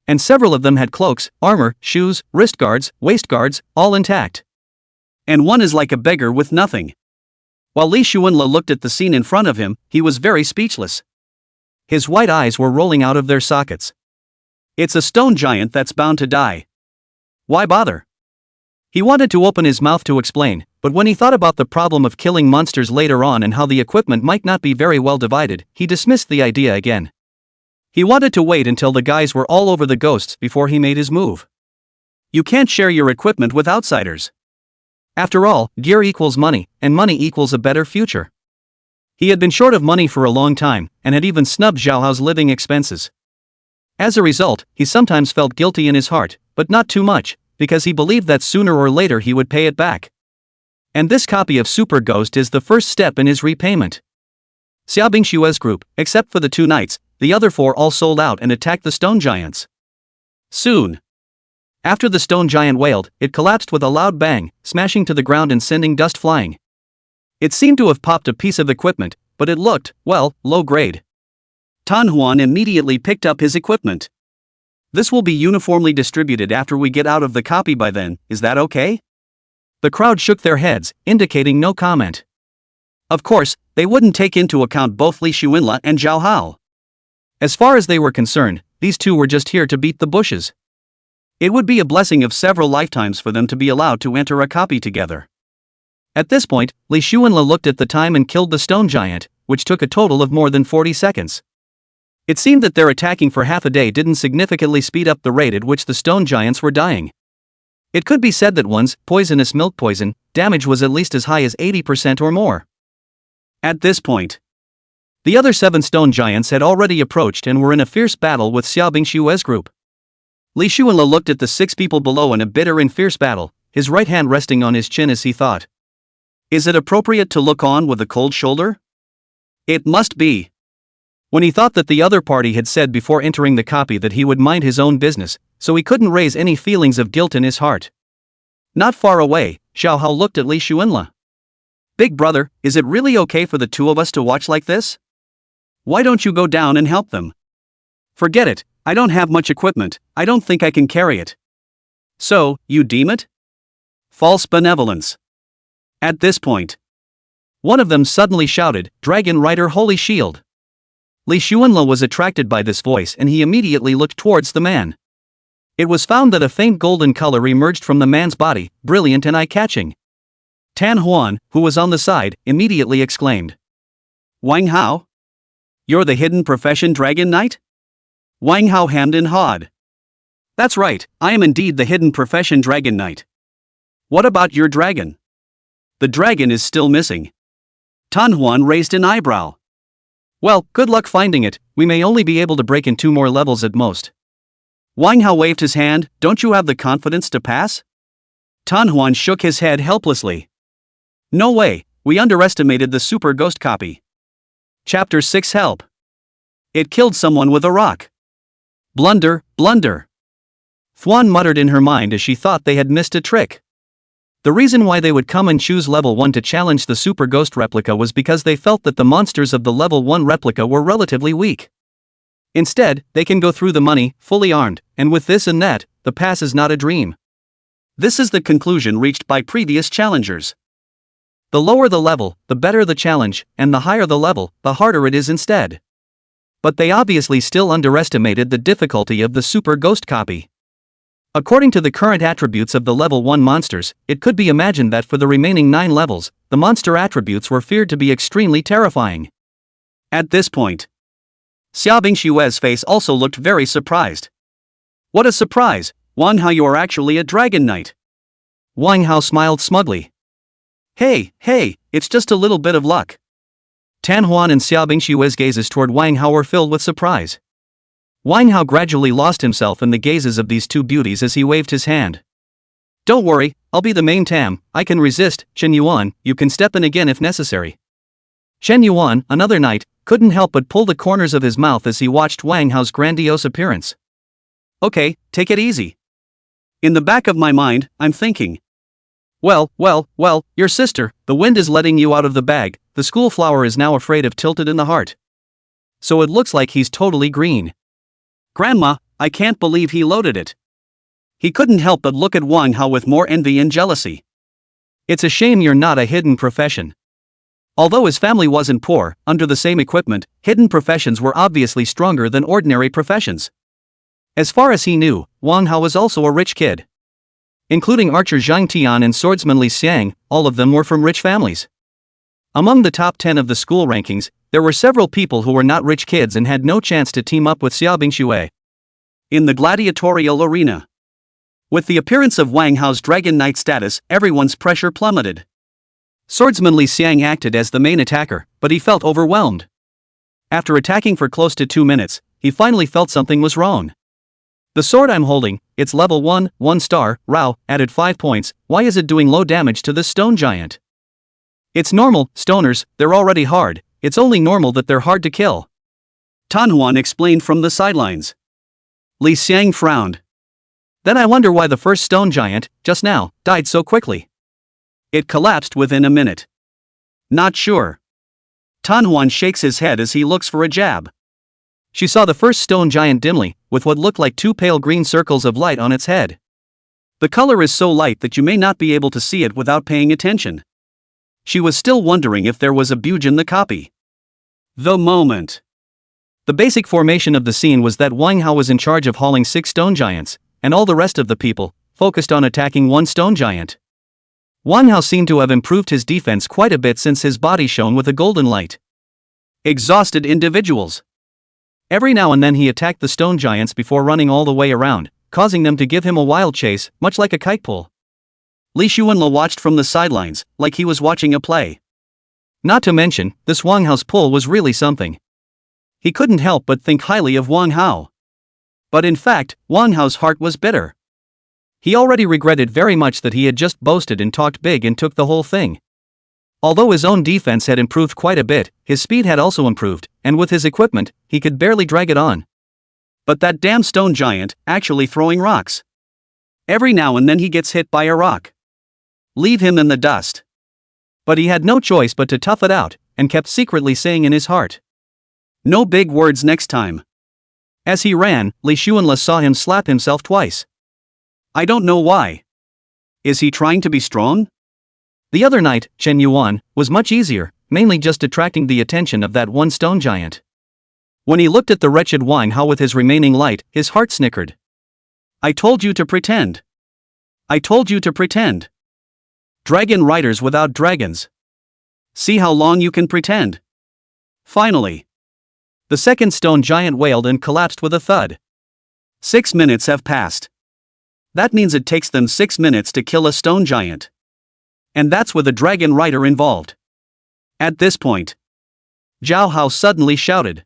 And several of them had cloaks, armor, shoes, wrist guards, waist guards, all intact. And one is like a beggar with nothing. While Li Xuanla looked at the scene in front of him, he was very speechless. His white eyes were rolling out of their sockets. It's a stone giant that's bound to die. Why bother? He wanted to open his mouth to explain, but when he thought about the problem of killing monsters later on and how the equipment might not be very well divided, he dismissed the idea again. He wanted to wait until the guys were all over the ghosts before he made his move. You can't share your equipment with outsiders. After all, gear equals money, and money equals a better future. He had been short of money for a long time, and had even snubbed Zhao Hao's living expenses. As a result, he sometimes felt guilty in his heart, but not too much, because he believed that sooner or later he would pay it back. And this copy of Super Ghost is the first step in his repayment. Xiaobingxue's group, except for the 2 knights, the other 4 all sold out and attacked the stone giants. Soon after the stone giant wailed, it collapsed with a loud bang, smashing to the ground and sending dust flying. It seemed to have popped a piece of equipment, but it looked, well, low grade. Tan Huan immediately picked up his equipment. This will be uniformly distributed after we get out of the copy by then, is that okay? The crowd shook their heads, indicating no comment. Of course, they wouldn't take into account both Li Xuanla and Zhao Hao. As far as they were concerned, these 2 were just here to beat the bushes. It would be a blessing of several lifetimes for them to be allowed to enter a copy together. At this point, Li Xuanla looked at the time and killed the stone giant, which took a total of more than 40 seconds. It seemed that their attacking for half a day didn't significantly speed up the rate at which the stone giants were dying. It could be said that one's poisonous milk poison damage was at least as high as 80% or more. At this point, the other 7 stone giants had already approached and were in a fierce battle with Xiaobingxue's group. Li Xuanla looked at the 6 people below in a bitter and fierce battle, his right hand resting on his chin as he thought. Is it appropriate to look on with a cold shoulder? It must be. When he thought that the other party had said before entering the copy that he would mind his own business, so he couldn't raise any feelings of guilt in his heart. Not far away, Zhao Hao looked at Li Xuanla. Big brother, is it really okay for the 2 of us to watch like this? Why don't you go down and help them? Forget it, I don't have much equipment, I don't think I can carry it. So, you deem it? False benevolence. At this point, one of them suddenly shouted, "Dragon Rider Holy Shield!" Li Xuanle was attracted by this voice and he immediately looked towards the man. It was found that a faint golden color emerged from the man's body, brilliant and eye-catching. Tan Huan, who was on the side, immediately exclaimed, "Wang Hao? You're the hidden profession Dragon Knight?" Wang Hao hemmed and hawed. "That's right, I am indeed the hidden profession Dragon Knight. What about your dragon? The dragon is still missing." Tan Huan raised an eyebrow. "Well, good luck finding it, we may only be able to break in 2 more levels at most." Wang Hao waved his hand. "Don't you have the confidence to pass?" Tan Huan shook his head helplessly. "No way, we underestimated the super ghost copy." Chapter 6 Help. It killed someone with a rock. Blunder, blunder. Thuan muttered in her mind as she thought they had missed a trick. The reason why they would come and choose level 1 to challenge the super ghost replica was because they felt that the monsters of the level 1 replica were relatively weak. Instead, they can go through the money, fully armed, and with this and that, the pass is not a dream. This is the conclusion reached by previous challengers. The lower the level, the better the challenge, and the higher the level, the harder it is instead. But they obviously still underestimated the difficulty of the super ghost copy. According to the current attributes of the level 1 monsters, it could be imagined that for the remaining 9 levels, the monster attributes were feared to be extremely terrifying. At this point, Xiaobing Xue's face also looked very surprised. "What a surprise, Wang Hao, you are actually a dragon knight." Wang Hao smiled smugly. Hey, it's just a little bit of luck." Tan Huan and Xiaobing Xue's gazes toward Wang Hao were filled with surprise. Wang Hao gradually lost himself in the gazes of these 2 beauties as he waved his hand. "Don't worry, I'll be the main Tam, I can resist. Chen Yuan, you can step in again if necessary." Chen Yuan, another knight, couldn't help but pull the corners of his mouth as he watched Wang Hao's grandiose appearance. "Okay, take it easy." In the back of my mind, I'm thinking, well, your sister, the wind is letting you out of the bag, the school flower is now afraid of Tilted in the heart. So it looks like he's totally green. Grandma, I can't believe he loaded it. He couldn't help but look at Wang Hao with more envy and jealousy. It's a shame you're not a hidden profession. Although his family wasn't poor, under the same equipment, hidden professions were obviously stronger than ordinary professions. As far as he knew, Wang Hao was also a rich kid. Including archer Zhang Tian and swordsman Li Xiang, all of them were from rich families. Among the top 10 of the school rankings, there were several people who were not rich kids and had no chance to team up with Xiaobing Xue. In the gladiatorial arena, with the appearance of Wang Hao's Dragon Knight status, everyone's pressure plummeted. Swordsman Li Xiang acted as the main attacker, but he felt overwhelmed. After attacking for close to 2 minutes, he finally felt something was wrong. "The sword I'm holding, it's level 1, 1 star, Rao, added 5 points, why is it doing low damage to this stone giant?" "It's normal, stoners, they're already hard, it's only normal that they're hard to kill." Tan Huan explained from the sidelines. Li Xiang frowned. "Then I wonder why the first stone giant, just now, died so quickly. It collapsed within a minute." "Not sure." Tan Huan shakes his head as he looks for a jab. She saw the first stone giant dimly, with what looked like 2 pale green circles of light on its head. The color is so light that you may not be able to see it without paying attention. She was still wondering if there was a Buge in the copy. The moment. The basic formation of the scene was that Wang Hao was in charge of hauling 6 stone giants, and all the rest of the people focused on attacking 1 stone giant. Wang Hao seemed to have improved his defense quite a bit since his body shone with a golden light. Exhausted individuals. Every now and then he attacked the stone giants before running all the way around, causing them to give him a wild chase, much like a kite pull. Li Xuanle watched from the sidelines, like he was watching a play. Not to mention, this Wang Hao's pull was really something. He couldn't help but think highly of Wang Hao. But in fact, Wang Hao's heart was bitter. He already regretted very much that he had just boasted and talked big and took the whole thing. Although his own defense had improved quite a bit, his speed had also improved, and with his equipment, he could barely drag it on. But that damn stone giant, actually throwing rocks. Every now and then he gets hit by a rock. Leave him in the dust. But he had no choice but to tough it out, and kept secretly saying in his heart, "No big words next time." As he ran, Li Xuanle saw him slap himself twice. I don't know why. Is he trying to be strong? The other night, Chen Yuan, was much easier, mainly just attracting the attention of that one stone giant. When he looked at the wretched Wang Hao with his remaining light, his heart snickered. I told you to pretend. I told you to pretend. Dragon riders without dragons. See how long you can pretend. Finally. The second stone giant wailed and collapsed with a thud. 6 minutes have passed. That means it takes them 6 minutes to kill a stone giant. And that's with a dragon rider involved. At this point, Zhao Hao suddenly shouted.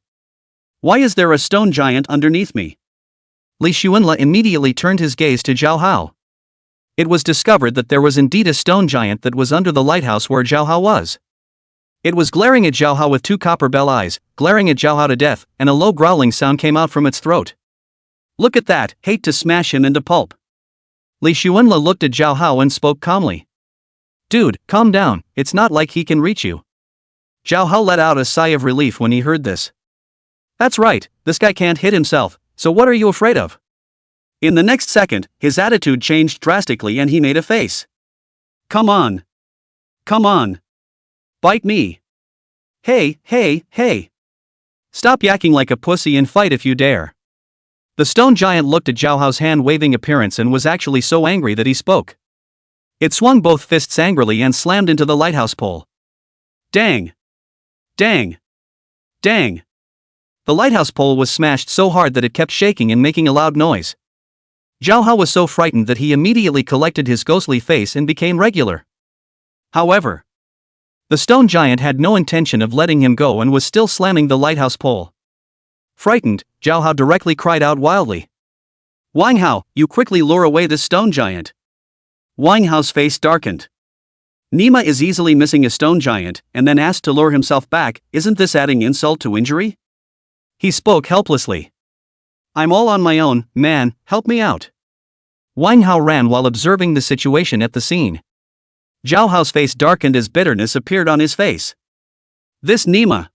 Why is there a stone giant underneath me? Li Xuanle immediately turned his gaze to Zhao Hao. It was discovered that there was indeed a stone giant that was under the lighthouse where Zhao Hao was. It was glaring at Zhao Hao with 2 copper bell eyes, glaring at Zhao Hao to death, and a low growling sound came out from its throat. Look at that, hate to smash him into pulp. Li Xuanle looked at Zhao Hao and spoke calmly. Dude, calm down, it's not like he can reach you. Zhao Hao let out a sigh of relief when he heard this. That's right, this guy can't hit himself, so what are you afraid of? In the next second, his attitude changed drastically and he made a face. Come on. Come on. Bite me. Hey, hey, hey. Stop yakking like a pussy and fight if you dare. The stone giant looked at Zhao Hao's hand-waving appearance and was actually so angry that he spoke. It swung both fists angrily and slammed into the lighthouse pole. Dang. Dang. Dang. The lighthouse pole was smashed so hard that it kept shaking and making a loud noise. Zhao Hao was so frightened that he immediately collected his ghostly face and became regular. However, the stone giant had no intention of letting him go and was still slamming the lighthouse pole. Frightened, Zhao Hao directly cried out wildly. Wang Hao, you quickly lure away this stone giant. Wang Hao's face darkened. Nima is easily missing a stone giant and then asked to lure himself back, isn't this adding insult to injury? He spoke helplessly. I'm all on my own, man, help me out. Wang Hao ran while observing the situation at the scene. Zhao Hao's face darkened as bitterness appeared on his face. This Nima.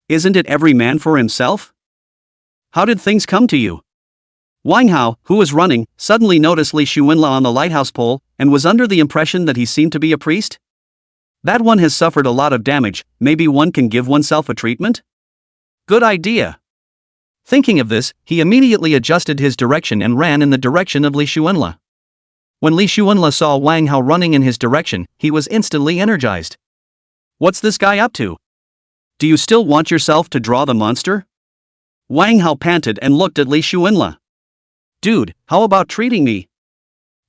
Isn't it every man for himself? How did things come to you? Wang Hao, who was running, suddenly noticed Li Xuanle on the lighthouse pole, and was under the impression that he seemed to be a priest? That one has suffered a lot of damage, maybe one can give oneself a treatment? Good idea. Thinking of this, he immediately adjusted his direction and ran in the direction of Li Xuanle. When Li Xuanle saw Wang Hao running in his direction, he was instantly energized. What's this guy up to? Do you still want yourself to draw the monster? Wang Hao panted and looked at Li Xuanle. Dude, how about treating me?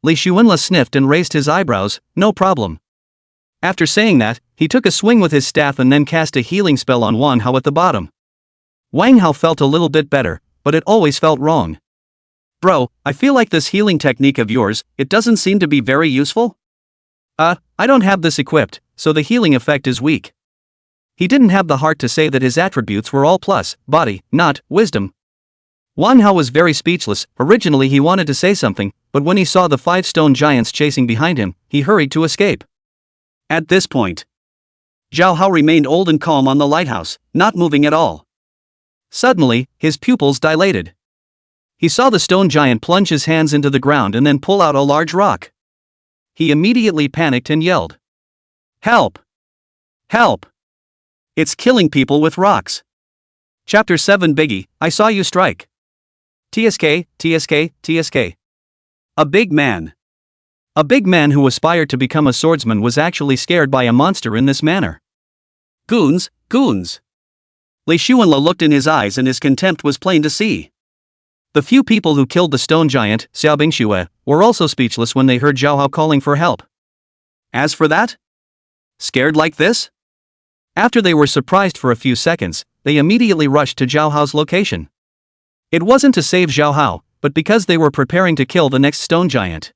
Li Xuanle sniffed and raised his eyebrows, no problem. After saying that, he took a swing with his staff and then cast a healing spell on Wang Hao at the bottom. Wang Hao felt a little bit better, but it always felt wrong. Bro, I feel like this healing technique of yours, it doesn't seem to be very useful? I don't have this equipped, so the healing effect is weak. He didn't have the heart to say that his attributes were all plus, body, not wisdom. Wang Hao was very speechless. Originally he wanted to say something, but when he saw the 5 stone giants chasing behind him, he hurried to escape. At this point, Zhao Hao remained old and calm on the lighthouse, not moving at all. Suddenly, his pupils dilated. He saw the stone giant plunge his hands into the ground and then pull out a large rock. He immediately panicked and yelled. Help! Help! It's killing people with rocks. Chapter 7 Biggie, I saw you strike. TSK, TSK, TSK. A big man. A big man who aspired to become a swordsman was actually scared by a monster in this manner. Goons, goons. Li Xuanle looked in his eyes and his contempt was plain to see. The few people who killed the stone giant, Xiao Bingxue, were also speechless when they heard Zhao Hao calling for help. As for that? Scared like this? After they were surprised for a few seconds, they immediately rushed to Zhao Hao's location. It wasn't to save Zhao Hao, but because they were preparing to kill the next stone giant.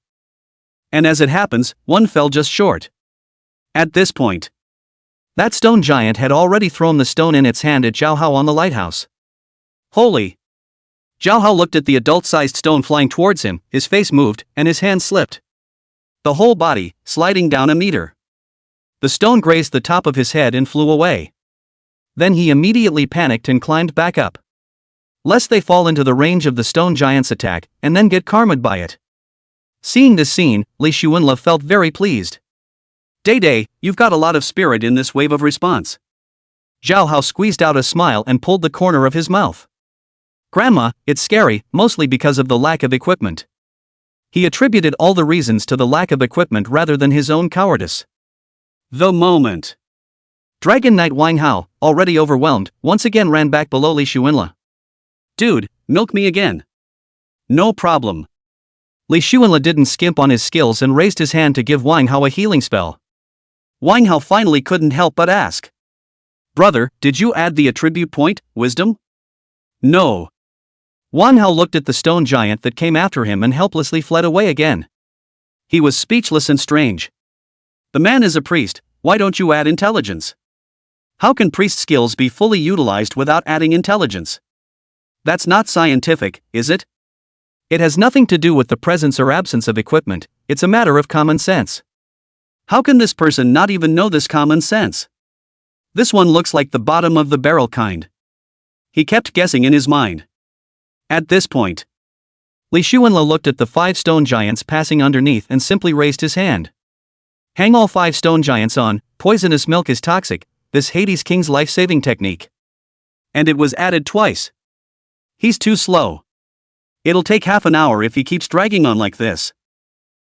And as it happens, one fell just short. At this point, that stone giant had already thrown the stone in its hand at Zhao Hao on the lighthouse. Holy! Zhao Hao looked at the adult-sized stone flying towards him, his face moved, and his hand slipped. The whole body, sliding down a meter. The stone grazed the top of his head and flew away. Then he immediately panicked and climbed back up. Lest they fall into the range of the stone giant's attack, and then get karma'd by it. Seeing this scene, Li Xuanla felt very pleased. Day, you've got a lot of spirit in this wave of response. Zhao Hao squeezed out a smile and pulled the corner of his mouth. Grandma, it's scary, mostly because of the lack of equipment. He attributed all the reasons to the lack of equipment rather than his own cowardice. The moment. Dragon Knight Wang Hao, already overwhelmed, once again ran back below Li Xuanla. Dude, milk me again. No problem. Li Xuanla didn't skimp on his skills and raised his hand to give Wang Hao a healing spell. Wang Hao finally couldn't help but ask. Brother, did you add the attribute point, wisdom? No. Wang Hao looked at the stone giant that came after him and helplessly fled away again. He was speechless and strange. The man is a priest, why don't you add intelligence? How can priest skills be fully utilized without adding intelligence? That's not scientific, is it? It has nothing to do with the presence or absence of equipment, it's a matter of common sense. How can this person not even know this common sense? This one looks like the bottom of the barrel kind. He kept guessing in his mind. At this point, Li Xuanla looked at the 5 stone giants passing underneath and simply raised his hand. Hang all 5 stone giants on, poisonous milk is toxic, this Hades King's life-saving technique. And it was added twice. He's too slow. It'll take half an hour if he keeps dragging on like this.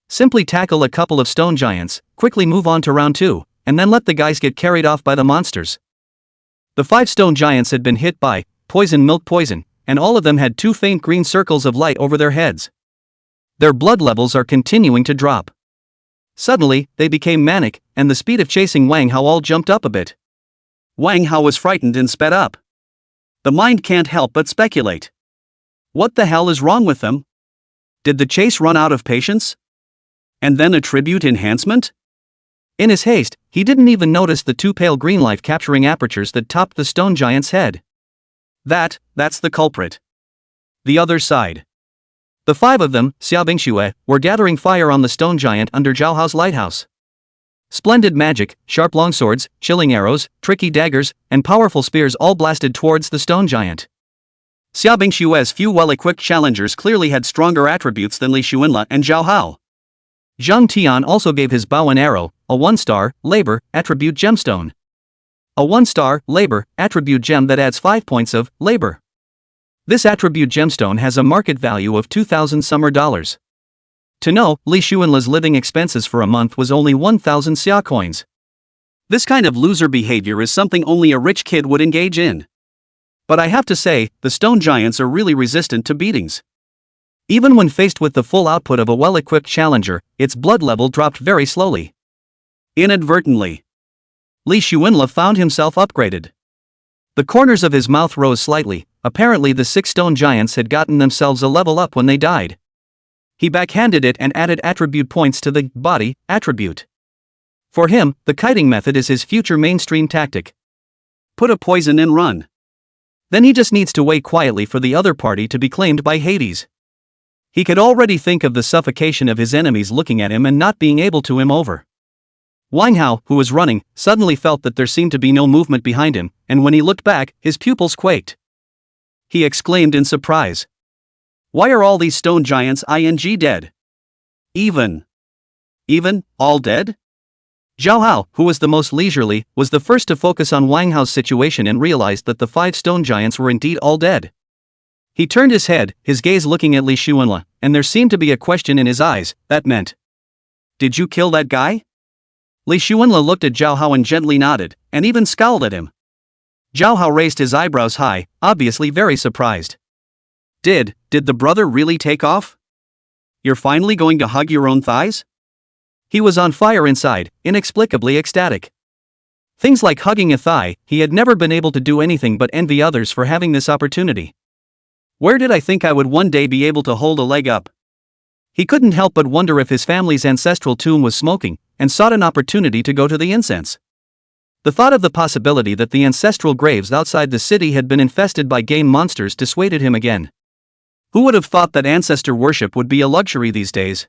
Simply tackle a couple of stone giants, quickly move on to round 2, and then let the guys get carried off by the monsters. The 5 stone giants had been hit by poison milk poison, and all of them had 2 faint green circles of light over their heads. Their blood levels are continuing to drop. Suddenly, they became manic, and the speed of chasing Wang Hao all jumped up a bit. Wang Hao was frightened and sped up. The mind can't help but speculate. What the hell is wrong with them? Did the chase run out of patience? And then attribute enhancement? In his haste, he didn't even notice the 2 pale green life-capturing apertures that topped the stone giant's head. That's the culprit. The other side. The 5 of them, Xiaobingxue, were gathering fire on the stone giant under Zhao Hao's lighthouse. Splendid magic, sharp longswords, chilling arrows, tricky daggers, and powerful spears all blasted towards the stone giant. Xiaobingxue's few well-equipped challengers clearly had stronger attributes than Li Xuanla and Zhao Hao. Zhang Tian also gave his bow and arrow a 1-star, labor, attribute gemstone. A 1-star, labor, attribute gem that adds 5 points of labor. This attribute gemstone has a market value of 2,000 summer dollars. To know, Li Xuanla's living expenses for a month was only 1,000 xia coins. This kind of loser behavior is something only a rich kid would engage in. But I have to say, the stone giants are really resistant to beatings. Even when faced with the full output of a well-equipped challenger, its blood level dropped very slowly. Inadvertently, Li Xuanla found himself upgraded. The corners of his mouth rose slightly, apparently the 6 stone giants had gotten themselves a level up when they died. He backhanded it and added attribute points to the body attribute. For him, the kiting method is his future mainstream tactic. Put a poison and run. Then he just needs to wait quietly for the other party to be claimed by Hades. He could already think of the suffocation of his enemies looking at him and not being able to him over. Wang Hao, who was running, suddenly felt that there seemed to be no movement behind him, and when he looked back, his pupils quaked. He exclaimed in surprise. Why are all these stone giants dead? Even, all dead? Zhao Hao, who was the most leisurely, was the first to focus on Wang Hao's situation and realized that the 5 stone giants were indeed all dead. He turned his head, his gaze looking at Li Xuanla, and there seemed to be a question in his eyes. That meant, did you kill that guy? Li Xuanla looked at Zhao Hao and gently nodded, and even scowled at him. Zhao Hao raised his eyebrows high, obviously very surprised. Did the brother really take off? You're finally going to hug your own thighs? He was on fire inside, inexplicably ecstatic. Things like hugging a thigh, he had never been able to do anything but envy others for having this opportunity. Where did I think I would one day be able to hold a leg up? He couldn't help but wonder if his family's ancestral tomb was smoking, and sought an opportunity to go to the incense. The thought of the possibility that the ancestral graves outside the city had been infested by game monsters dissuaded him again. Who would have thought that ancestor worship would be a luxury these days?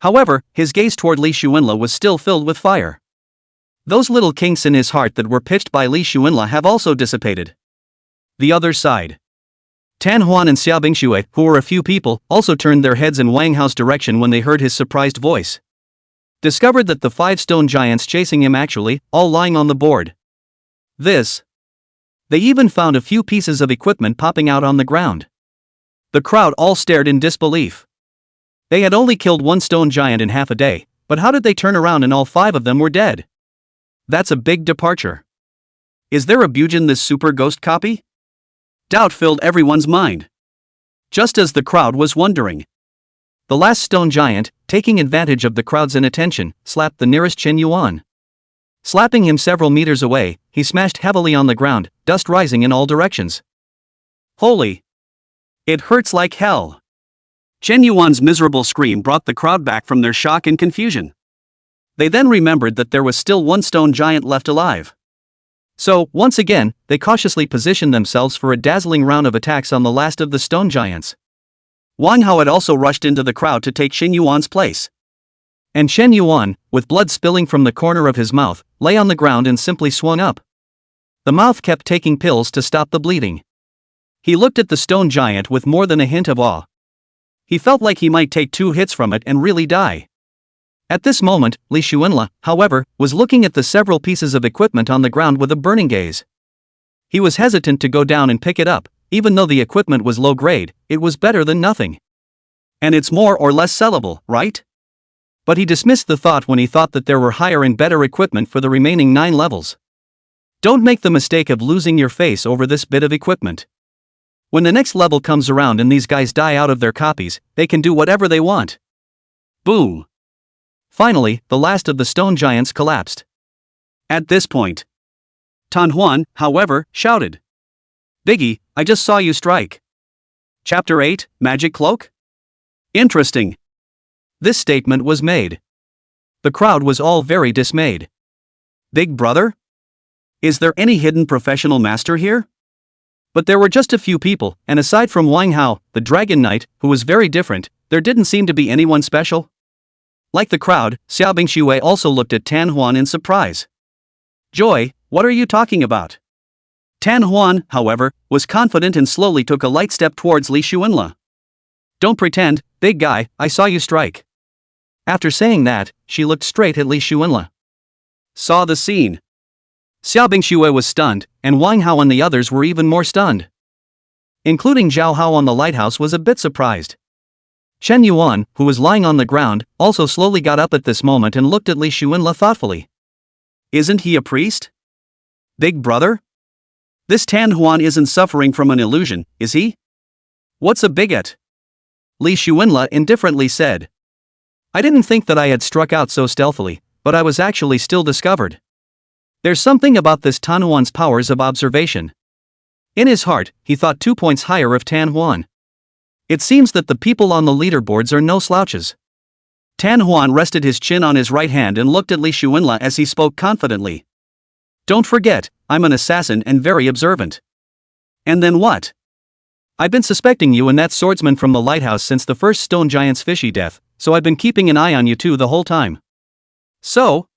However, his gaze toward Li Xuanla was still filled with fire. Those little kinks in his heart that were pitched by Li Xuanla have also dissipated. The other side. Tan Huan and Xiao Bingshui, who were a few people, also turned their heads in Wang Hao's direction when they heard his surprised voice. Discovered that the 5 stone giants chasing him actually, all lying on the board. This. They even found a few pieces of equipment popping out on the ground. The crowd all stared in disbelief. They had only killed 1 stone giant in half a day, but how did they turn around and all 5 of them were dead? That's a big departure. Is there a Bujin this super ghost copy? Doubt filled everyone's mind. Just as the crowd was wondering. The last stone giant, taking advantage of the crowd's inattention, slapped the nearest Chen Yuan. Slapping him several meters away, he smashed heavily on the ground, dust rising in all directions. Holy! It hurts like hell. Chen Yuan's miserable scream brought the crowd back from their shock and confusion. They then remembered that there was still 1 stone giant left alive. So, once again, they cautiously positioned themselves for a dazzling round of attacks on the last of the stone giants. Wang Hao had also rushed into the crowd to take Chen Yuan's place. And Chen Yuan, with blood spilling from the corner of his mouth, lay on the ground and simply swung up. The mouth kept taking pills to stop the bleeding. He looked at the stone giant with more than a hint of awe. He felt like he might take 2 hits from it and really die. At this moment, Li Xuanla, however, was looking at the several pieces of equipment on the ground with a burning gaze. He was hesitant to go down and pick it up. Even though the equipment was low grade, it was better than nothing. And it's more or less sellable, right? But he dismissed the thought when he thought that there were higher and better equipment for the remaining 9 levels. Don't make the mistake of losing your face over this bit of equipment. When the next level comes around and these guys die out of their copies, they can do whatever they want. Boom! Finally, the last of the stone giants collapsed. At this point, Tan Huan, however, shouted, "Biggie, I just saw you strike." Chapter 8, Magic Cloak? Interesting. This statement was made. The crowd was all very dismayed. Big brother? Is there any hidden professional master here? But there were just a few people, and aside from Wang Hao, the Dragon Knight, who was very different, there didn't seem to be anyone special. Like the crowd, Xiao Bingshui also looked at Tan Huan in surprise. "Joy, what are you talking about?" Tan Huan, however, was confident and slowly took a light step towards Li Xuanla. "Don't pretend, big guy, I saw you strike." After saying that, she looked straight at Li Xuanla. Saw the scene. Xiao Bingshui was stunned, and Wang Hao and the others were even more stunned. Including Zhao Hao on the lighthouse was a bit surprised. Chen Yuan, who was lying on the ground, also slowly got up at this moment and looked at Li Xuanla thoughtfully. "Isn't he a priest? Big brother? This Tan Huan isn't suffering from an illusion, is he? What's a bigot?" Li Xuanla indifferently said. "I didn't think that I had struck out so stealthily, but I was actually still discovered. There's something about this Tan Huan's powers of observation." In his heart, he thought 2 points higher of Tan Huan. It seems that the people on the leaderboards are no slouches. Tan Huan rested his chin on his right hand and looked at Li Xuanla as he spoke confidently. "Don't forget, I'm an assassin and very observant." "And then what?" "I've been suspecting you and that swordsman from the lighthouse since the first stone giant's fishy death, so I've been keeping an eye on you two the whole time." So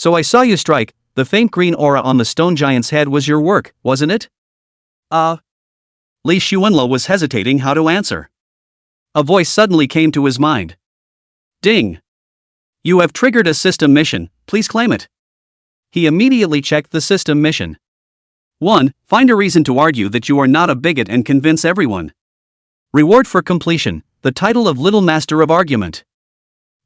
I saw you strike. The faint green aura on the stone giant's head was your work, wasn't it?" Li Xuanla was hesitating how to answer. A voice suddenly came to his mind. Ding! "You have triggered a system mission, please claim it." He immediately checked the system mission. 1. Find a reason to argue that you are not a bigot and convince everyone. Reward for completion, the title of Little Master of Argument.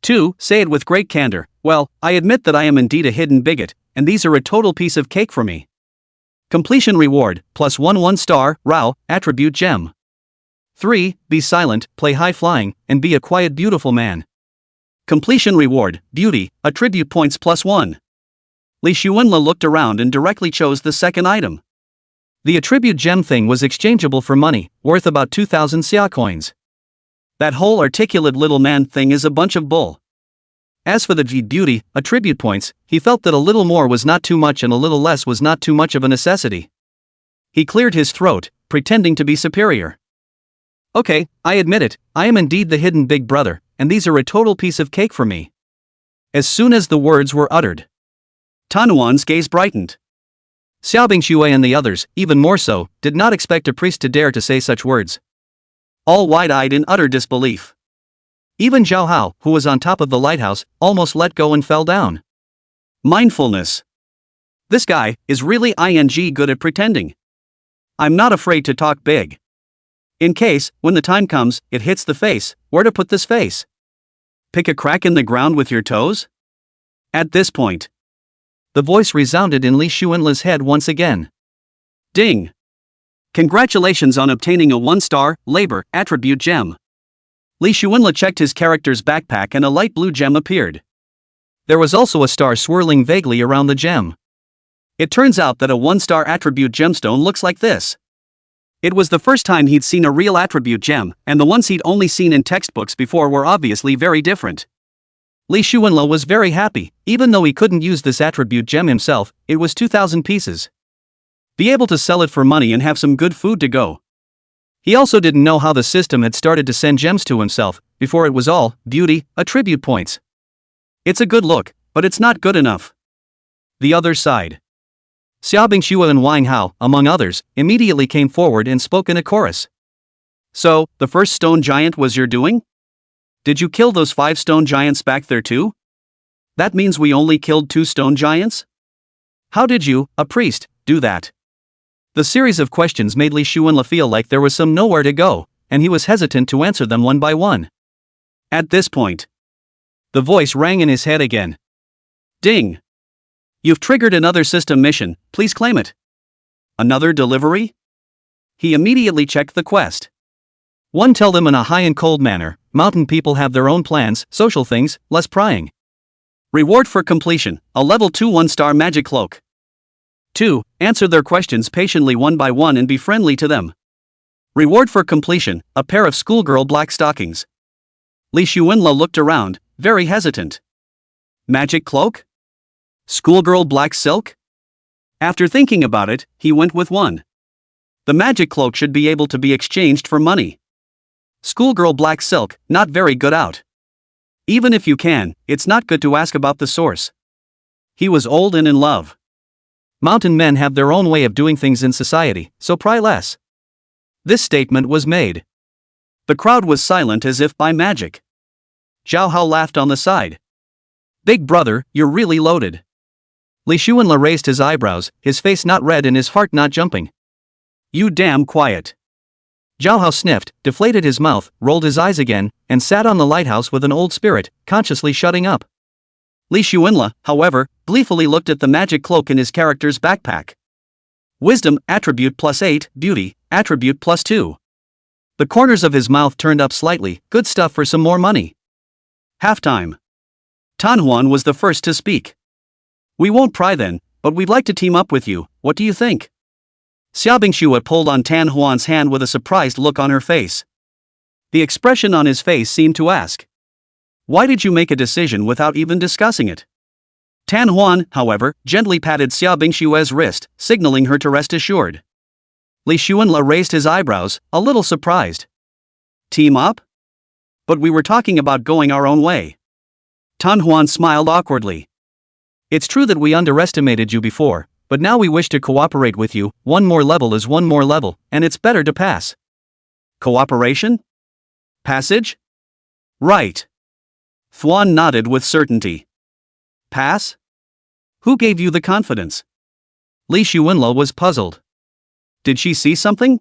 2. Say it with great candor, "Well, I admit that I am indeed a hidden bigot, and these are a total piece of cake for me." Completion reward, +1 1-star, Rao, attribute gem. 3. Be silent, play high flying, and be a quiet beautiful man. Completion reward, beauty, attribute points +1. Li Xuanla looked around and directly chose the second item. The attribute gem thing was exchangeable for money, worth about 2,000 xia coins. That whole articulate little man thing is a bunch of bull. As for the beauty, attribute points, he felt that a little more was not too much and a little less was not too much of a necessity. He cleared his throat, pretending to be superior. "Okay, I admit it, I am indeed the hidden big brother, and these are a total piece of cake for me." As soon as the words were uttered, Tan Huan's gaze brightened. Xiaobing Xue and the others, even more so, did not expect a priest to dare to say such words. All wide-eyed in utter disbelief. Even Zhao Hao, who was on top of the lighthouse, almost let go and fell down. Mindfulness. This guy is really good at pretending. I'm not afraid to talk big. In case, when the time comes, it hits the face, where to put this face? Pick a crack in the ground with your toes? At this point, the voice resounded in Li Xuanla's head once again. Ding! Congratulations on obtaining a 1-star labor attribute gem. Li Xuanla checked his character's backpack and a light blue gem appeared. There was also a star swirling vaguely around the gem. It turns out that a 1-star attribute gemstone looks like this. It was the first time he'd seen a real attribute gem, and the ones he'd only seen in textbooks before were obviously very different. Li Xuanla was very happy, even though he couldn't use this attribute gem himself. It was 2,000 pieces. Be able to sell it for money and have some good food to go. He also didn't know how the system had started to send gems to himself, before it was all beauty, attribute points. It's a good look, but it's not good enough. The other side. Xiaobing Xue and Wang Hao, among others, immediately came forward and spoke in a chorus. So, the first stone giant was your doing? Did you kill those 5 stone giants back there too? That means we only killed 2 stone giants? How did you, a priest, do that? The series of questions made Li Xuanla feel like there was some nowhere to go, and he was hesitant to answer them one by one. At this point, the voice rang in his head again. Ding! You've triggered another system mission, please claim it. Another delivery? He immediately checked the quest. One, tell them in a high and cold manner, mountain people have their own plans, social things, less prying. Reward for completion, a level 2 1-star magic cloak. 2. Answer their questions patiently one by one and be friendly to them. Reward for completion, a pair of schoolgirl black stockings. Li Xuanla looked around, very hesitant. Magic cloak? Schoolgirl black silk? After thinking about it, he went with 1. The magic cloak should be able to be exchanged for money. Schoolgirl black silk, not very good out. Even if you can, it's not good to ask about the source. He was old and in love. Mountain men have their own way of doing things in society, so pry less. This statement was made. The crowd was silent as if by magic. Zhao Hao laughed on the side. Big brother, you're really loaded. Li Xuanla raised his eyebrows, his face not red and his heart not jumping. You damn quiet. Zhao Hao sniffed, deflated his mouth, rolled his eyes again, and sat on the lighthouse with an old spirit, consciously shutting up. Li Xuanla, however, gleefully looked at the magic cloak in his character's backpack. Wisdom, attribute +8, beauty, attribute +2. The corners of his mouth turned up slightly, good stuff for some more money. Halftime. Tan Huan was the first to speak. We won't pry then, but we'd like to team up with you, what do you think? Xiaobing Xue pulled on Tan Huan's hand with a surprised look on her face. The expression on his face seemed to ask. Why did you make a decision without even discussing it? Tan Huan, however, gently patted Xiaobing Xue's wrist, signaling her to rest assured. Li Xuanla raised his eyebrows, a little surprised. Team up? But we were talking about going our own way. Tan Huan smiled awkwardly. It's true that we underestimated you before, but now we wish to cooperate with you. 1 more level is 1 more level, and it's better to pass. Cooperation? Passage? Right. Thuan nodded with certainty. Pass? Who gave you the confidence? Li Xuanla was puzzled. Did she see something?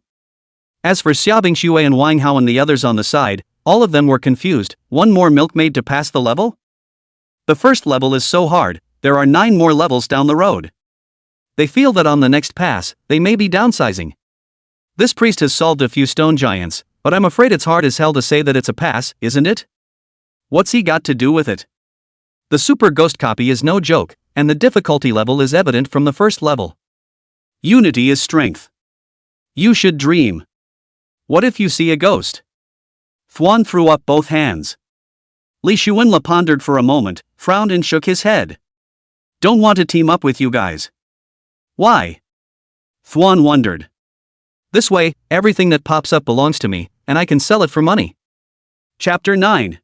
As for Xiaobing Xue and Wang Hao and the others on the side, all of them were confused. 1 more milkmaid to pass the level? The first level is so hard, there are 9 more levels down the road. They feel that on the next pass, they may be downsizing. This priest has solved a few stone giants, but I'm afraid it's hard as hell to say that it's a pass, isn't it? What's he got to do with it? The super ghost copy is no joke, and the difficulty level is evident from the first level. Unity is strength. You should dream. What if you see a ghost? Thuan threw up both hands. Li Xuanla pondered for a moment, frowned and shook his head. Don't want to team up with you guys. Why? Thuan wondered. This way, everything that pops up belongs to me, and I can sell it for money. Chapter 9.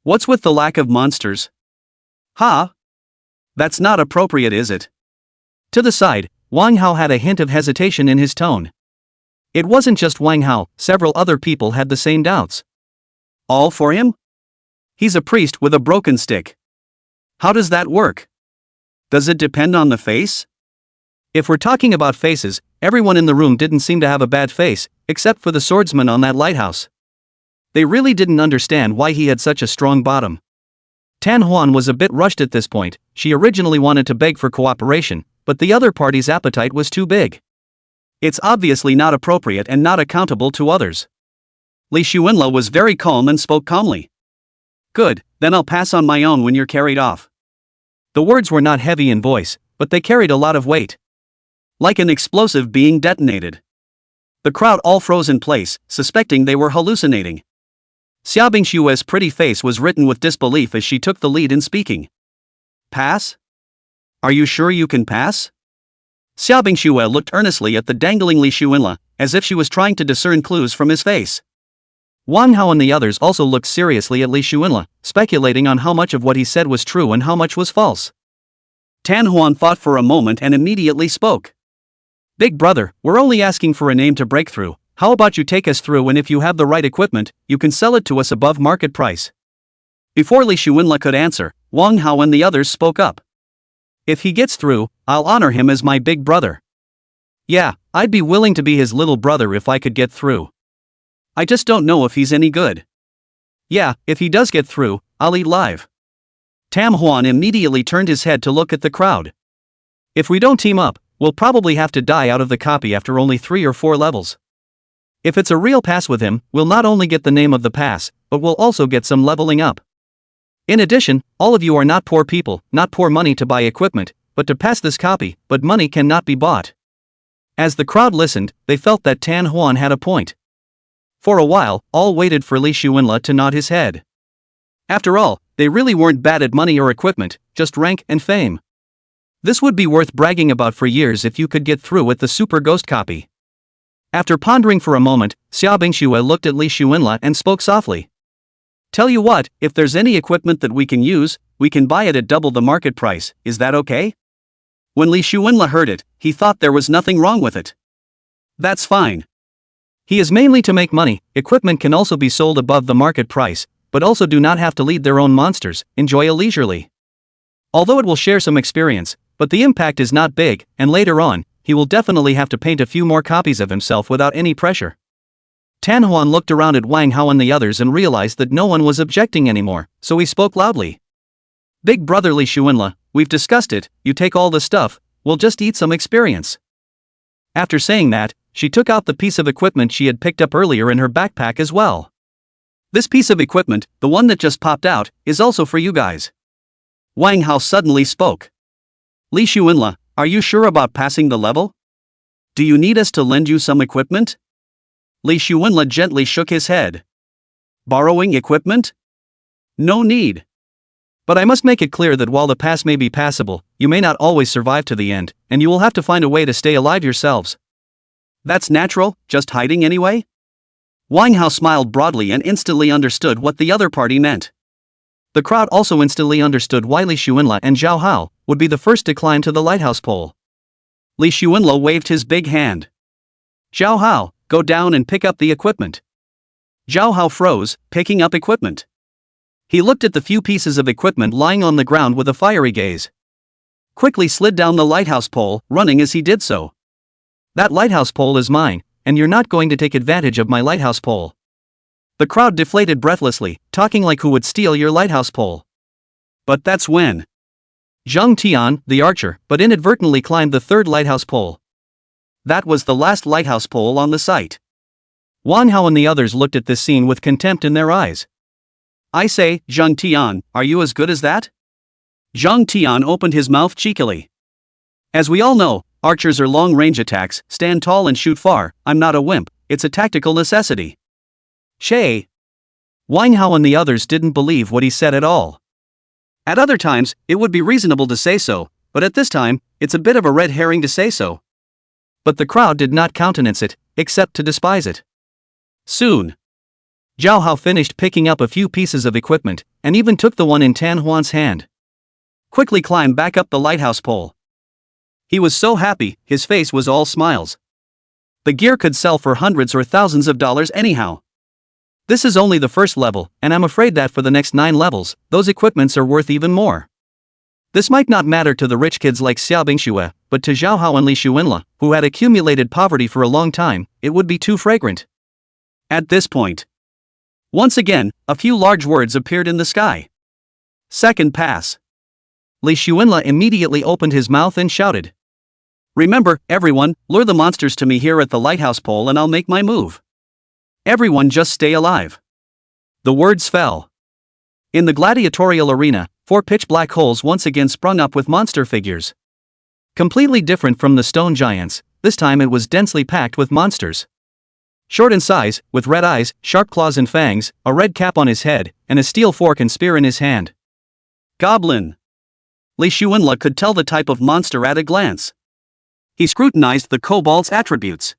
What's with the lack of monsters? Huh? That's not appropriate, is it? To the side, Wang Hao had a hint of hesitation in his tone. It wasn't just Wang Hao, several other people had the same doubts. All for him? He's a priest with a broken stick. How does that work? Does it depend on the face? If we're talking about faces, everyone in the room didn't seem to have a bad face, except for the swordsman on that lighthouse. They really didn't understand why he had such a strong bottom. Tan Huan was a bit rushed at this point. She originally wanted to beg for cooperation, but the other party's appetite was too big. It's obviously not appropriate and not accountable to others. Li Xuanla was very calm and spoke calmly. Good, then I'll pass on my own when you're carried off. The words were not heavy in voice, but they carried a lot of weight. Like an explosive being detonated. The crowd all froze in place, suspecting they were hallucinating. Xia Bingshue's pretty face was written with disbelief as she took the lead in speaking. Pass? Are you sure you can pass? Xia Bingshue looked earnestly at the dangling Li Xuanla, as if she was trying to discern clues from his face. Wang Hao and the others also looked seriously at Li Xuanla, speculating on how much of what he said was true and how much was false. Tan Huan thought for a moment and immediately spoke. Big brother, we're only asking for a name to break through. How about you take us through, and if you have the right equipment, you can sell it to us above market price. Before Li Xuanla could answer, Wang Hao and the others spoke up. If he gets through, I'll honor him as my big brother. Yeah, I'd be willing to be his little brother if I could get through. I just don't know if he's any good. Yeah, if he does get through, I'll eat live. Tam Huan immediately turned his head to look at the crowd. If we don't team up, we'll probably have to die out of the copy after only 3 or 4 levels. If it's a real pass with him, we'll not only get the name of the pass, but we'll also get some leveling up. In addition, all of you are not poor people, not poor money to buy equipment, but to pass this copy, but money cannot be bought. As the crowd listened, they felt that Tan Huan had a point. For a while, all waited for Li Xuanla to nod his head. After all, they really weren't bad at money or equipment, just rank and fame. This would be worth bragging about for years if you could get through with the Super Ghost copy. After pondering for a moment, Xia Bingshue looked at Li Xuanla and spoke softly. Tell you what, if there's any equipment that we can use, we can buy it at double the market price, is that okay? When Li Xuanla heard it, he thought there was nothing wrong with it. That's fine. He is mainly to make money. Equipment can also be sold above the market price, but also do not have to lead their own monsters, enjoy it leisurely. Although it will share some experience, but the impact is not big, and later on, he will definitely have to paint a few more copies of himself without any pressure. Tan Huan looked around at Wang Hao and the others and realized that no one was objecting anymore, so he spoke loudly. Big brother Li Xuanla, we've discussed it, you take all the stuff, we'll just eat some experience. After saying that, she took out the piece of equipment she had picked up earlier in her backpack as well. This piece of equipment, the one that just popped out, is also for you guys. Wang Hao suddenly spoke. Li Xuanla, are you sure about passing the level? Do you need us to lend you some equipment? Li Xuanla gently shook his head. Borrowing equipment? No need. But I must make it clear that while the pass may be passable, you may not always survive to the end, and you will have to find a way to stay alive yourselves. That's natural, just hiding anyway? Wang Hao smiled broadly and instantly understood what the other party meant. The crowd also instantly understood why Li Xuanla and Zhao Hao would be the first to climb to the lighthouse pole. Li Xuanla waved his big hand. Zhao Hao, go down and pick up the equipment. Zhao Hao froze, picking up equipment. He looked at the few pieces of equipment lying on the ground with a fiery gaze. Quickly slid down the lighthouse pole, running as he did so. That lighthouse pole is mine, and you're not going to take advantage of my lighthouse pole. The crowd deflated breathlessly, talking like who would steal your lighthouse pole. But that's when Zhang Tian, the archer, but inadvertently climbed the 3rd lighthouse pole. That was the last lighthouse pole on the site. Wang Hao and the others looked at this scene with contempt in their eyes. I say, Zhang Tian, are you as good as that? Zhang Tian opened his mouth cheekily. As we all know, archers are long-range attacks, stand tall and shoot far. I'm not a wimp, it's a tactical necessity. Shay. Wang Hao and the others didn't believe what he said at all. At other times, it would be reasonable to say so, but at this time, it's a bit of a red herring to say so. But the crowd did not countenance it, except to despise it. Soon, Zhao Hao finished picking up a few pieces of equipment, and even took the one in Tan Huan's hand. Quickly climb back up the lighthouse pole. He was so happy, his face was all smiles. The gear could sell for hundreds or thousands of dollars anyhow. This is only the first level, and I'm afraid that for the next 9 levels, those equipments are worth even more. This might not matter to the rich kids like Xiao Bingxue, but to Zhao Hao and Li Xuanle, who had accumulated poverty for a long time, it would be too fragrant. At this point, once again, a few large words appeared in the sky. Second pass. Li Xuanle immediately opened his mouth and shouted. Remember, everyone, lure the monsters to me here at the lighthouse pole and I'll make my move. Everyone just stay alive. The words fell. In the gladiatorial arena, 4 pitch black holes once again sprung up with monster figures. Completely different from the stone giants, this time it was densely packed with monsters. Short in size, with red eyes, sharp claws and fangs, a red cap on his head, and a steel fork and spear in his hand. Goblin. Li Xuanle could tell the type of monster at a glance. He scrutinized the kobold's attributes.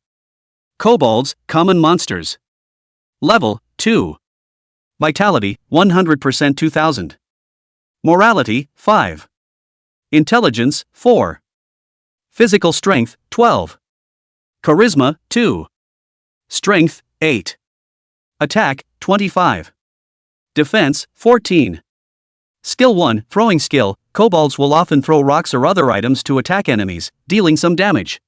Kobolds, common monsters. Level, 2. Vitality, 100% 2000. Morality, 5. Intelligence, 4. Physical strength, 12. Charisma, 2. Strength, 8. Attack, 25. Defense, 14. Skill 1, Throwing skill, kobolds will often throw rocks or other items to attack enemies, dealing some damage.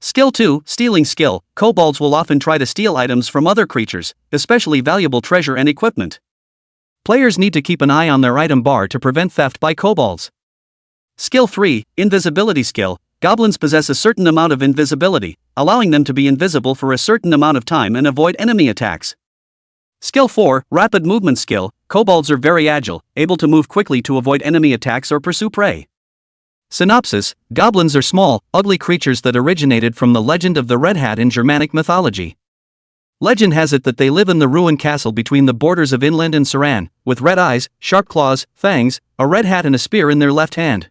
Skill 2, Stealing skill, kobolds will often try to steal items from other creatures, especially valuable treasure and equipment. Players need to keep an eye on their item bar to prevent theft by kobolds. Skill 3, Invisibility skill, goblins possess a certain amount of invisibility, allowing them to be invisible for a certain amount of time and avoid enemy attacks. Skill 4, Rapid movement skill, kobolds are very agile, able to move quickly to avoid enemy attacks or pursue prey. Synopsis, goblins are small, ugly creatures that originated from the legend of the Red Hat in Germanic mythology. Legend has it that they live in the ruined castle between the borders of Inland and Saran, with red eyes, sharp claws, fangs, a red hat and a spear in their left hand.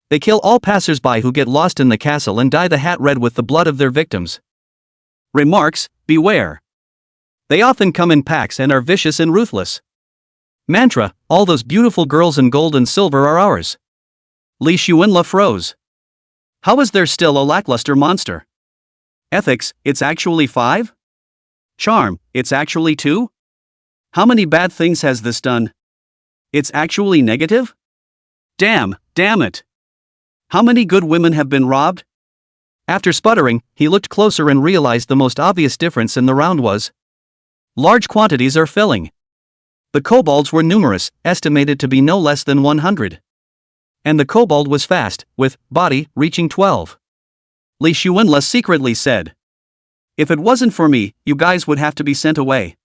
They kill all passers-by who get lost in the castle and dye the hat red with the blood of their victims. Remarks, beware. They often come in packs and are vicious and ruthless. Mantra, all those beautiful girls in gold and silver are ours. Li Xuanle froze. How is there still a lackluster monster? Ethics, it's actually 5? Charm, it's actually 2? How many bad things has this done? It's actually negative? Damn it. How many good women have been robbed? After sputtering, he looked closer and realized the most obvious difference in the round was large quantities are filling. The kobolds were numerous, estimated to be no less than 100. And the kobold was fast, with body reaching 12. Li Xuanle secretly said, if it wasn't for me, you guys would have to be sent away.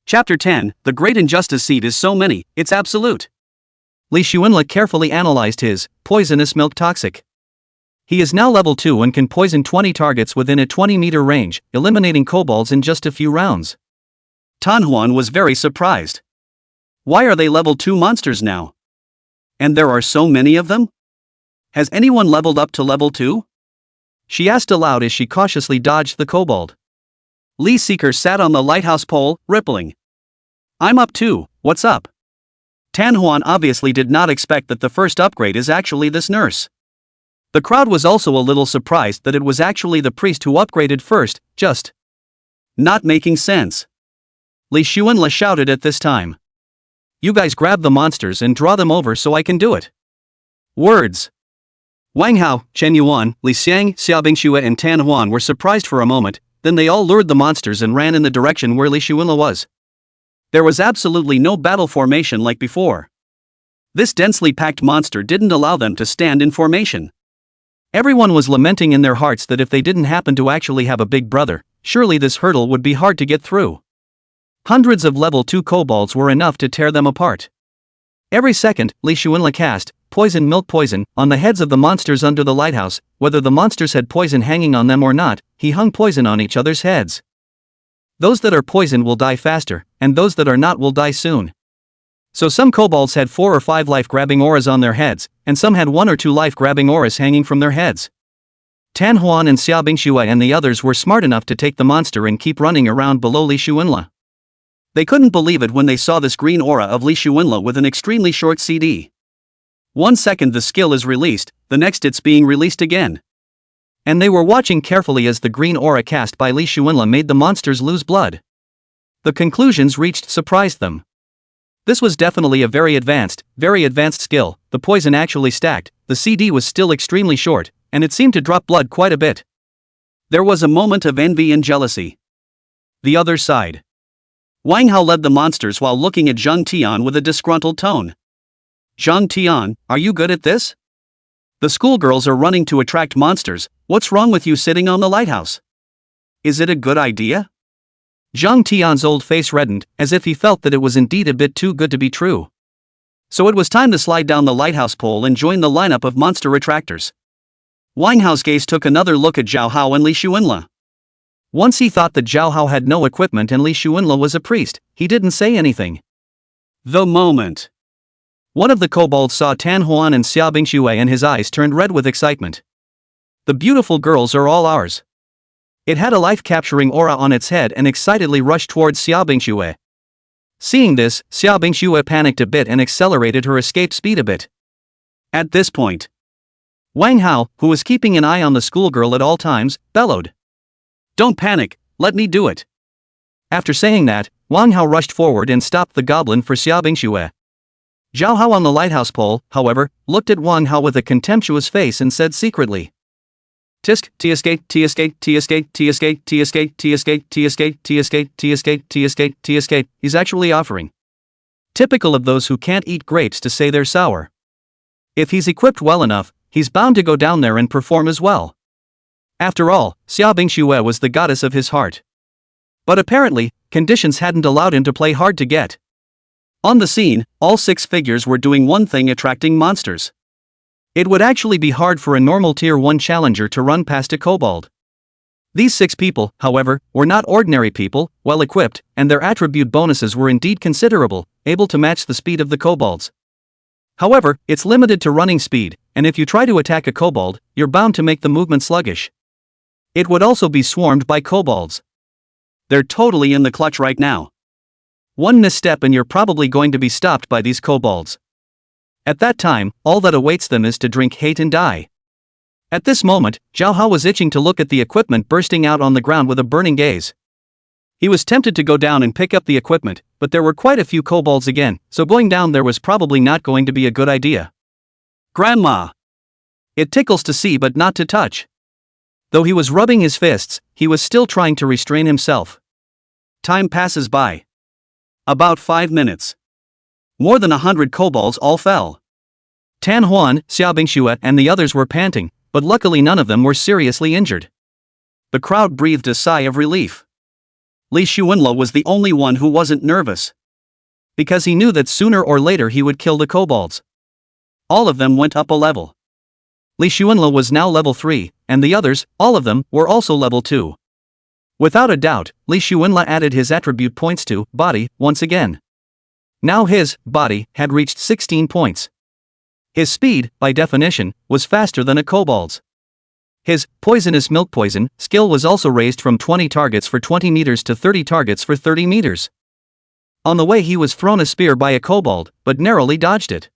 Chapter 10, The Great Injustice Seed is so many, it's absolute. Li Xuanle carefully analyzed his poisonous milk toxic. He is now level 2 and can poison 20 targets within a 20-meter range, eliminating kobolds in just a few rounds. Tanhuan was very surprised. Why are they level 2 monsters now? And there are so many of them? Has anyone leveled up to level 2? She asked aloud as she cautiously dodged the kobold. Li Seeker sat on the lighthouse pole, rippling. I'm up too, what's up? Tanhuan obviously did not expect that the first upgrade is actually this nurse. The crowd was also a little surprised that it was actually the priest who upgraded first, just not making sense. Li Xuanle shouted at this time. You guys grab the monsters and draw them over so I can do it. Words. Wang Hao, Chen Yuan, Li Xiang, Xiao Bingxue and Tan Huan were surprised for a moment, then they all lured the monsters and ran in the direction where Li Xuanle was. There was absolutely no battle formation like before. This densely packed monster didn't allow them to stand in formation. Everyone was lamenting in their hearts that if they didn't happen to actually have a big brother, surely this hurdle would be hard to get through. Hundreds of level 2 kobolds were enough to tear them apart. Every second, Li Xuanle cast poison milk poison on the heads of the monsters under the lighthouse. Whether the monsters had poison hanging on them or not, he hung poison on each other's heads. Those that are poisoned will die faster, and those that are not will die soon. So some kobolds had 4 or 5 life-grabbing auras on their heads, and some had 1 or 2 life-grabbing auras hanging from their heads. Tan Huan and Xiao Bingxue and the others were smart enough to take the monster and keep running around below Li Xuanle. They couldn't believe it when they saw this green aura of Li Xuanle with an extremely short CD. One second the skill is released, the next it's being released again. And they were watching carefully as the green aura cast by Li Shuenla made the monsters lose blood. The conclusions reached surprised them. This was definitely a very advanced skill. The poison actually stacked, the CD was still extremely short, and it seemed to drop blood quite a bit. There was a moment of envy and jealousy. The other side. Wang Hao led the monsters while looking at Zhang Tian with a disgruntled tone. Zhang Tian, are you good at this? The schoolgirls are running to attract monsters, what's wrong with you sitting on the lighthouse? Is it a good idea? Zhang Tian's old face reddened, as if he felt that it was indeed a bit too good to be true. So it was time to slide down the lighthouse pole and join the lineup of monster attractors. Wang Hao's gaze took another look at Zhao Hao and Li Shuenla. Once he thought that Zhao Hao had no equipment and Li Shuenla was a priest, he didn't say anything. The moment. One of the kobolds saw Tan Huan and Xia Bingxue and his eyes turned red with excitement. The beautiful girls are all ours. It had a life-capturing aura on its head and excitedly rushed towards Xia Bingxue. Seeing this, Xia Bingxue panicked a bit and accelerated her escape speed a bit. At this point, Wang Hao, who was keeping an eye on the schoolgirl at all times, bellowed. Don't panic, let me do it. After saying that, Wang Hao rushed forward and stopped the goblin for Xia Bingxue. Zhao Hao on the lighthouse pole, however, looked at Wang Hao with a contemptuous face and said secretly. Tisk, T-escape, T-escape, T-escape, T-escape, T-escape, T-escape, T-escape, T-escape, T-escape, T-escape, T-escape, he's actually offering. Typical of those who can't eat grapes to say they're sour. If he's equipped well enough, he's bound to go down there and perform as well. After all, Xia Bingxue was the goddess of his heart. But apparently, conditions hadn't allowed him to play hard to get. On the scene, all 6 figures were doing one thing: attracting monsters. It would actually be hard for a normal Tier 1 challenger to run past a kobold. These 6 people, however, were not ordinary people, well equipped, and their attribute bonuses were indeed considerable, able to match the speed of the kobolds. However, it's limited to running speed, and if you try to attack a kobold, you're bound to make the movement sluggish. It would also be swarmed by kobolds. They're totally in the clutch right now. One misstep and you're probably going to be stopped by these kobolds. At that time, all that awaits them is to drink hate and die. At this moment, Zhao Hao was itching to look at the equipment bursting out on the ground with a burning gaze. He was tempted to go down and pick up the equipment, but there were quite a few kobolds again, so going down there was probably not going to be a good idea. Grandma! It tickles to see but not to touch. Though he was rubbing his fists, he was still trying to restrain himself. Time passes by. About 5 minutes. More than 100 kobolds all fell. Tan Huan, Xia Bingxue, and the others were panting, but luckily none of them were seriously injured. The crowd breathed a sigh of relief. Li Shuenla was the only one who wasn't nervous. Because he knew that sooner or later he would kill the kobolds. All of them went up a level. Li Shuenla was now level 3, and the others, all of them, were also level 2. Without a doubt, Li Shuenla added his attribute points to body once again. Now his body had reached 16 points. His speed, by definition, was faster than a kobold's. His poisonous milk poison skill was also raised from 20 targets for 20 meters to 30 targets for 30 meters. On the way he was thrown a spear by a kobold, but narrowly dodged it.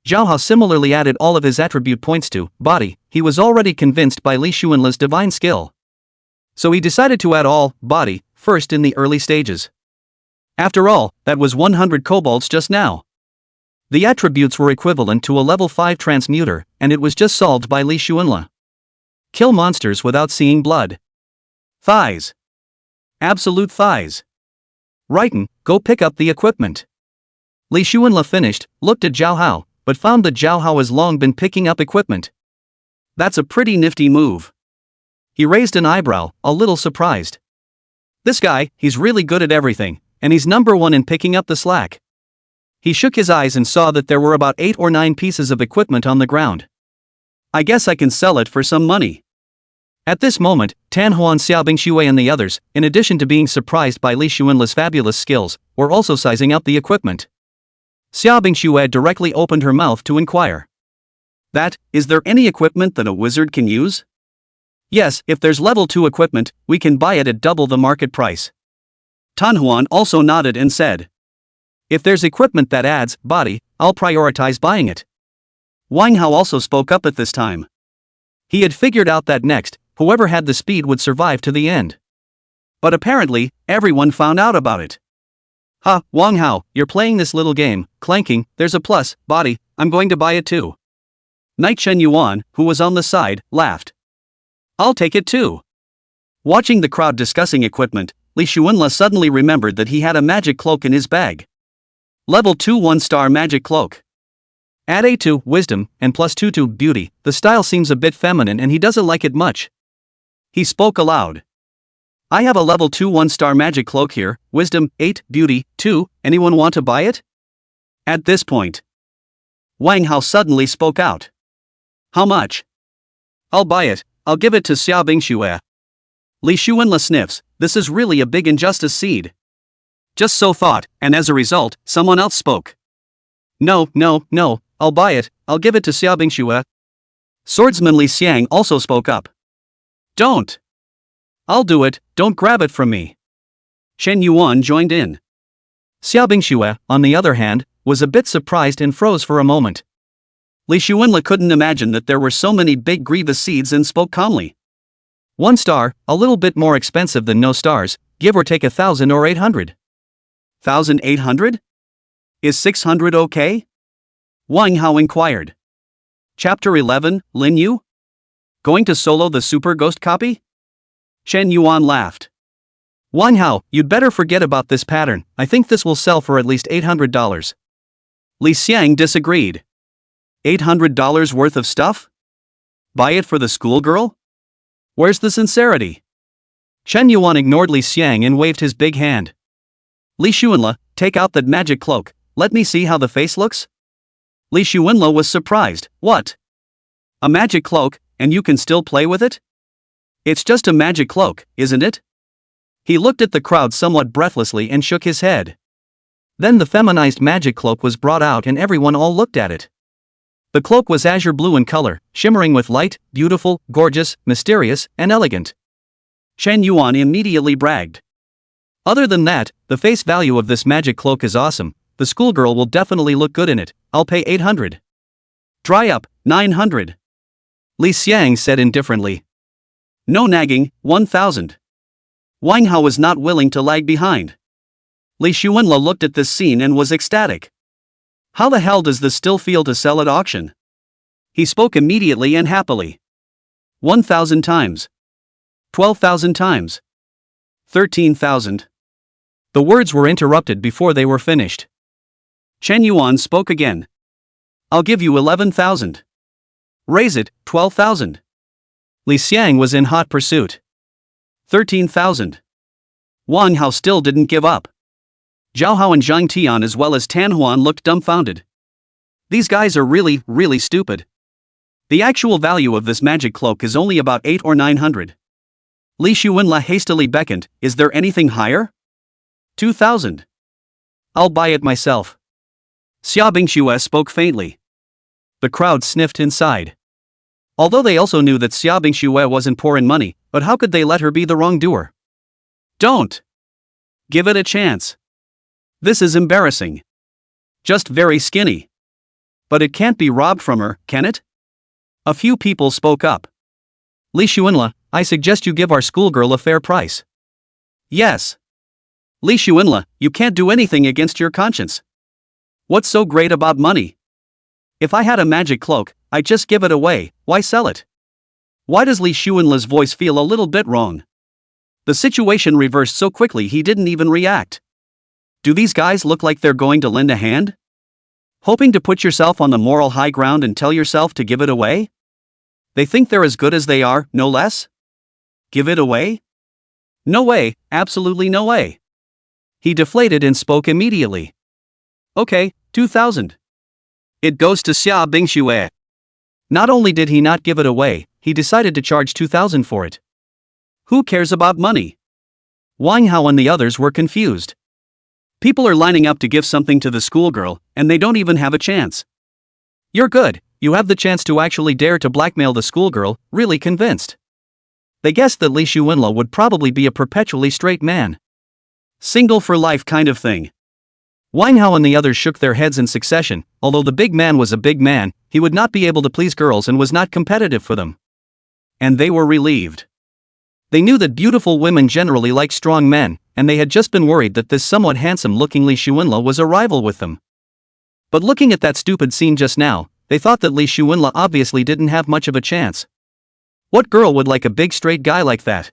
Zhao Hao similarly added all of his attribute points to body. He was already convinced by Li Shuenla's divine skill. So he decided to add all body first in the early stages. After all, that was 100 kobolds just now. The attributes were equivalent to a level 5 transmuter, and it was just solved by Li Shuenla. Kill monsters without seeing blood. Thighs. Absolute thighs. Righten, go pick up the equipment. Li Shuenla finished, looked at Zhao Hao, but found that Zhao Hao has long been picking up equipment. That's a pretty nifty move. He raised an eyebrow, a little surprised. This guy, he's really good at everything, and he's number 1 in picking up the slack. He shook his eyes and saw that there were about 8 or 9 pieces of equipment on the ground. I guess I can sell it for some money. At this moment, Tan Huan, Xia Bingxue and the others, in addition to being surprised by Li Shuenla's fabulous skills, were also sizing up the equipment. Xia Bingxue directly opened her mouth to inquire. Is there any equipment that a wizard can use? Yes, if there's level 2 equipment, we can buy it at double the market price. Tan Huan also nodded and said. If there's equipment that adds body, I'll prioritize buying it. Wang Hao also spoke up at this time. He had figured out that next, whoever had the speed would survive to the end. But apparently, everyone found out about it. Ha, Wang Hao, you're playing this little game, clanking, there's a plus, body, I'm going to buy it too. Knight Chen Yuan, who was on the side, laughed. I'll take it too. Watching the crowd discussing equipment, Li Xuanla suddenly remembered that he had a magic cloak in his bag. Level 2 1-star magic cloak. Add A to wisdom and plus 2 to beauty. The style seems a bit feminine and he doesn't like it much. He spoke aloud. I have a level 2 1-star magic cloak here, wisdom 8, beauty 2, anyone want to buy it? At this point, Wang Hao suddenly spoke out. How much? I'll buy it, I'll give it to Xia Bingxue. Li Xuanla sniffs, this is really a big injustice seed. Just so thought, and as a result, someone else spoke. No, I'll buy it, I'll give it to Xia Bingxue. Swordsman Li Xiang also spoke up. Don't. I'll do it, don't grab it from me. Chen Yuan joined in. Xia Bingxue, on the other hand, was a bit surprised and froze for a moment. Li Xuanla couldn't imagine that there were so many big grievous seeds and spoke calmly. 1 star, a little bit more expensive than no stars, give or take 1,000 or 800. 1,800? Is 600 okay? Wang Hao inquired. Chapter 11, Lin Yu? Going to solo the Super Ghost copy? Chen Yuan laughed. Wang Hao, you'd better forget about this pattern, I think this will sell for at least $800. Li Xiang disagreed. $800 worth of stuff? Buy it for the schoolgirl? Where's the sincerity? Chen Yuan ignored Li Xiang and waved his big hand. Li Xuanla, take out that magic cloak, let me see how the face looks? Li Xuanla was surprised, what? A magic cloak, and you can still play with it? It's just a magic cloak, isn't it? He looked at the crowd somewhat breathlessly and shook his head. Then the feminized magic cloak was brought out and everyone all looked at it. The cloak was azure blue in color, shimmering with light, beautiful, gorgeous, mysterious, and elegant. Chen Yuan immediately bragged. Other than that, the face value of this magic cloak is awesome, the schoolgirl will definitely look good in it, I'll pay 800. Dry up, 900. Li Xiang said indifferently. No nagging, 1,000. Wang Hao was not willing to lag behind. Li Xuanla looked at this scene and was ecstatic. How the hell does this still feel to sell at auction? He spoke immediately and happily. 1,000 times. 12,000 times. 13,000. The words were interrupted before they were finished. Chen Yuan spoke again. I'll give you 11,000. Raise it, 12,000. Li Xiang was in hot pursuit. 13,000. Wang Hao still didn't give up. Zhao Hao and Zhang Tian as well as Tan Huan looked dumbfounded. These guys are really stupid. The actual value of this magic cloak is only about 800 or 900. Li Xuanla hastily beckoned, is there anything higher? 2,000. I'll buy it myself. Xia Bingxue spoke faintly. The crowd sniffed inside. Although they also knew that Xia Bingxue wasn't poor in money, but how could they let her be the wrongdoer? Don't! Give it a chance. This is embarrassing. Just very skinny. But it can't be robbed from her, can it? A few people spoke up. Li Xuanla, I suggest you give our schoolgirl a fair price. Yes. Li Xuanla, you can't do anything against your conscience. What's so great about money? If I had a magic cloak, I'd just give it away, why sell it? Why does Li Xuanla's voice feel a little bit wrong? The situation reversed so quickly he didn't even react. Do these guys look like they're going to lend a hand? Hoping to put yourself on the moral high ground and tell yourself to give it away? They think they're as good as they are, no less? Give it away? No way, absolutely no way. He deflated and spoke immediately. Okay, 2,000. It goes to Xia Bingxue. Not only did he not give it away, he decided to charge 2,000 for it. Who cares about money? Wang Hao and the others were confused. People are lining up to give something to the schoolgirl, and they don't even have a chance. You're good, you have the chance to actually dare to blackmail the schoolgirl, really convinced. They guessed that Li Xuanla would probably be a perpetually straight man. Single for life kind of thing. Wang Hao and the others shook their heads in succession. Although the big man was a big man, he would not be able to please girls and was not competitive for them. And they were relieved. They knew that beautiful women generally like strong men, and they had just been worried that this somewhat handsome-looking Li Xuanla was a rival with them. But looking at that stupid scene just now, they thought that Li Xuanla obviously didn't have much of a chance. What girl would like a big straight guy like that?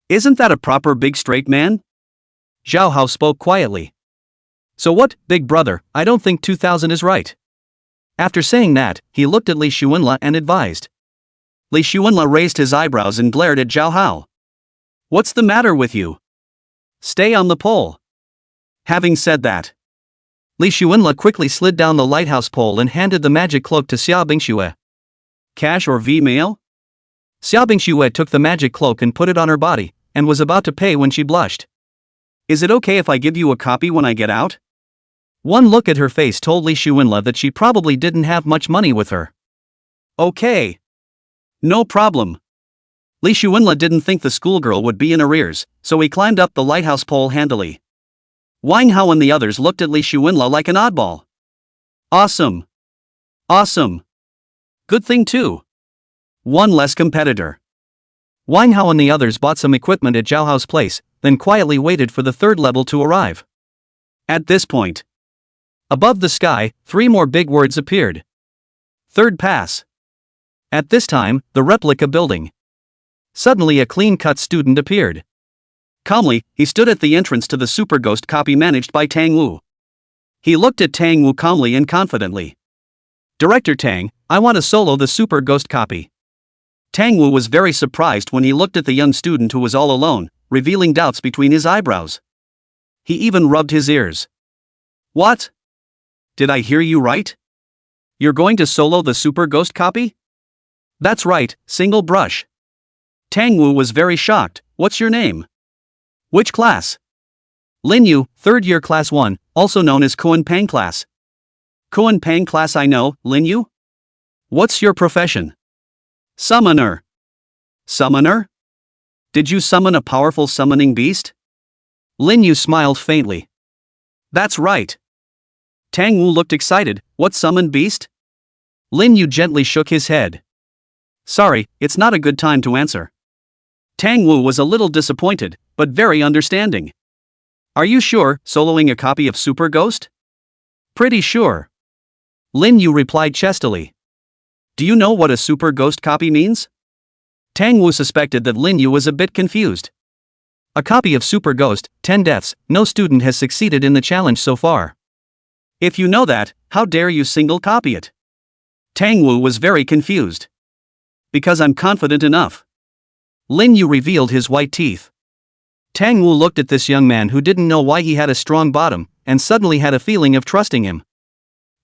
Isn't that a proper big straight man? Zhao Hao spoke quietly. So what, big brother, I don't think 2000 is right. After saying that, he looked at Li Xuanla and advised. Li Xuanla raised his eyebrows and glared at Zhao Hao. What's the matter with you? Stay on the pole. Having said that, Li Xuanla quickly slid down the lighthouse pole and handed the magic cloak to Xia Bingxue. Cash or V-mail? Xia Bingxue took the magic cloak and put it on her body, and was about to pay when she blushed. Is it okay if I give you a copy when I get out? One look at her face told Li Xuanla that she probably didn't have much money with her. Okay. No problem. Li Xuanla didn't think the schoolgirl would be in arrears, so he climbed up the lighthouse pole handily. Wang Hao and the others looked at Li Xuanla like an oddball. Awesome. Awesome. Good thing too. One less competitor. Wang Hao and the others bought some equipment at Zhao Hao's place, then quietly waited for the third level to arrive. At this point, above the sky, 3 more big words appeared. Third pass. At this time, the replica building. Suddenly a clean-cut student appeared. Calmly, he stood at the entrance to the Super Ghost copy managed by Tang Wu. He looked at Tang Wu calmly and confidently. Director Tang, I want to solo the Super Ghost copy. Tang Wu was very surprised when he looked at the young student who was all alone, revealing doubts between his eyebrows. He even rubbed his ears. What? Did I hear you right? You're going to solo the Super Ghost copy? That's right, single brush. Tang Wu was very shocked. What's your name? Which class? Lin Yu, 3rd year class 1, also known as Kuan Pang class. Kuan Pang class I know, Lin Yu? What's your profession? Summoner. Summoner? Did you summon a powerful summoning beast? Lin Yu smiled faintly. That's right. Tang Wu looked excited. What summoned beast? Lin Yu gently shook his head. Sorry, it's not a good time to answer. Tang Wu was a little disappointed, but very understanding. Are you sure, soloing a copy of Super Ghost? Pretty sure. Lin Yu replied chestily. Do you know what a Super Ghost copy means? Tang Wu suspected that Lin Yu was a bit confused. A copy of Super Ghost, 10 deaths, no student has succeeded in the challenge so far. If you know that, how dare you single copy it? Tang Wu was very confused. Because I'm confident enough. Lin Yu revealed his white teeth. Tang Wu looked at this young man who didn't know why he had a strong bottom, and suddenly had a feeling of trusting him.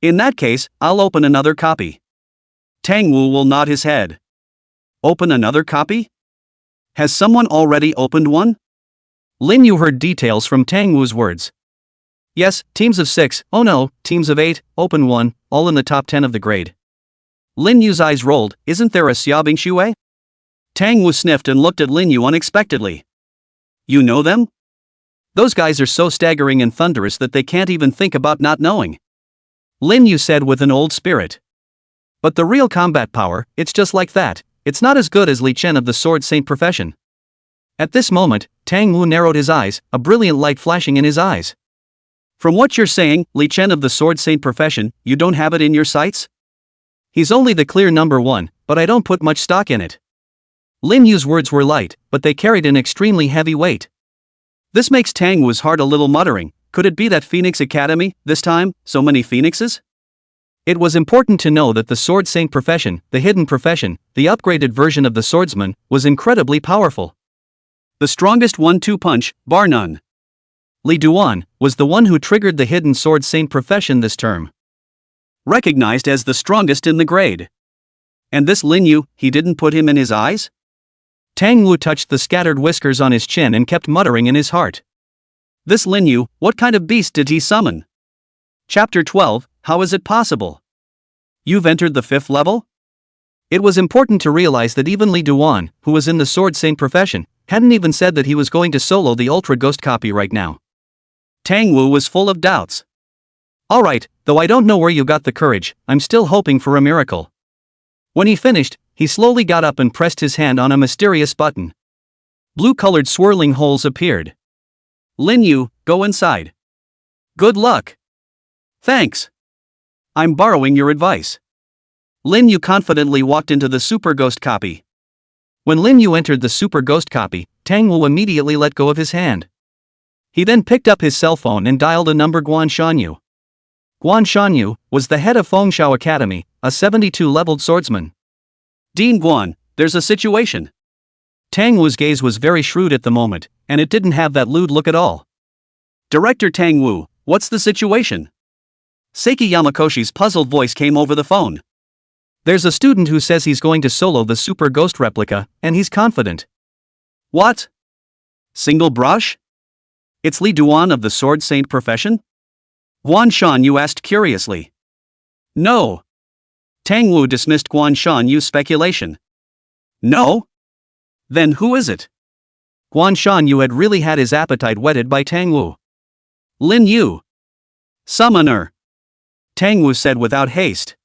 In that case, I'll open another copy. Tang Wu will nod his head. Open another copy? Has someone already opened one? Lin Yu heard details from Tang Wu's words. Yes, teams of 6, oh no, teams of 8, open one, all in the top 10 of the grade. Lin Yu's eyes rolled. Isn't there a Xia Bingxue? Tang Wu sniffed and looked at Lin Yu unexpectedly. You know them? Those guys are so staggering and thunderous that they can't even think about not knowing. Lin Yu said with an old spirit. But the real combat power, it's just like that, it's not as good as Li Chen of the Sword Saint profession. At this moment, Tang Wu narrowed his eyes, a brilliant light flashing in his eyes. From what you're saying, Li Chen of the Sword Saint profession, you don't have it in your sights? He's only the clear number 1, but I don't put much stock in it. Lin Yu's words were light, but they carried an extremely heavy weight. This makes Tang Wu's heart a little muttering. Could it be that Phoenix Academy, this time, so many phoenixes? It was important to know that the Sword Saint profession, the hidden profession, the upgraded version of the swordsman, was incredibly powerful. The strongest 1-2 punch, bar none. Li Duan was the one who triggered the hidden Sword Saint profession this term. Recognized as the strongest in the grade. And this Lin Yu, he didn't put him in his eyes? Tang Wu touched the scattered whiskers on his chin and kept muttering in his heart. This Lin Yu, what kind of beast did he summon? Chapter 12, How is it possible? You've entered the 5th level? It was important to realize that even Li Duan, who was in the Sword Saint profession, hadn't even said that he was going to solo the Ultra Ghost copy right now. Tang Wu was full of doubts. Alright, though I don't know where you got the courage, I'm still hoping for a miracle. When he finished, he slowly got up and pressed his hand on a mysterious button. Blue-colored swirling holes appeared. Lin Yu, go inside. Good luck. Thanks. I'm borrowing your advice. Lin Yu confidently walked into the Super Ghost copy. When Lin Yu entered the Super Ghost copy, Tang Wu immediately let go of his hand. He then picked up his cell phone and dialed a number. Guan Shanyu. Guan Shanyu was the head of Fengshao Academy, a 72-leveled swordsman. Dean Guan, there's a situation. Tang Wu's gaze was very shrewd at the moment, and it didn't have that lewd look at all. Director Tang Wu, what's the situation? Seiki Yamakoshi's puzzled voice came over the phone. There's a student who says he's going to solo the Super Ghost replica, and he's confident. What? Single brush? It's Li Duan of the Sword Saint profession? Guan Shanyu asked curiously. No. Tang Wu dismissed Guan Shanyu's speculation. No? Then who is it? Guan Shanyu had really had his appetite whetted by Tang Wu. Lin Yu. Summoner. Tang Wu said without haste.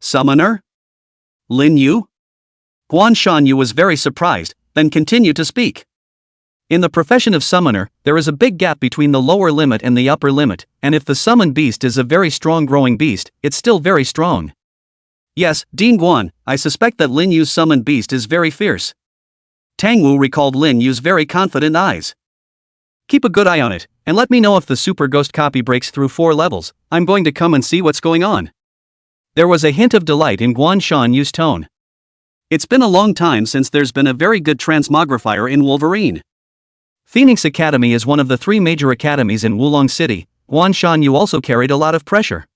Summoner? Lin Yu? Guan Shanyu was very surprised, then continued to speak. In the profession of summoner, there is a big gap between the lower limit and the upper limit, and if the summoned beast is a very strong growing beast, it's still very strong. Yes, Dean Guan, I suspect that Lin Yu's summoned beast is very fierce. Tang Wu recalled Lin Yu's very confident eyes. Keep a good eye on it, and let me know if the Super Ghost copy breaks through 4 levels, I'm going to come and see what's going on. There was a hint of delight in Guan Shanyu's tone. It's been a long time since there's been a very good transmogrifier in Wolverine. Phoenix Academy is one of the 3 major academies in Wulong City. Guan Shanyu also carried a lot of pressure.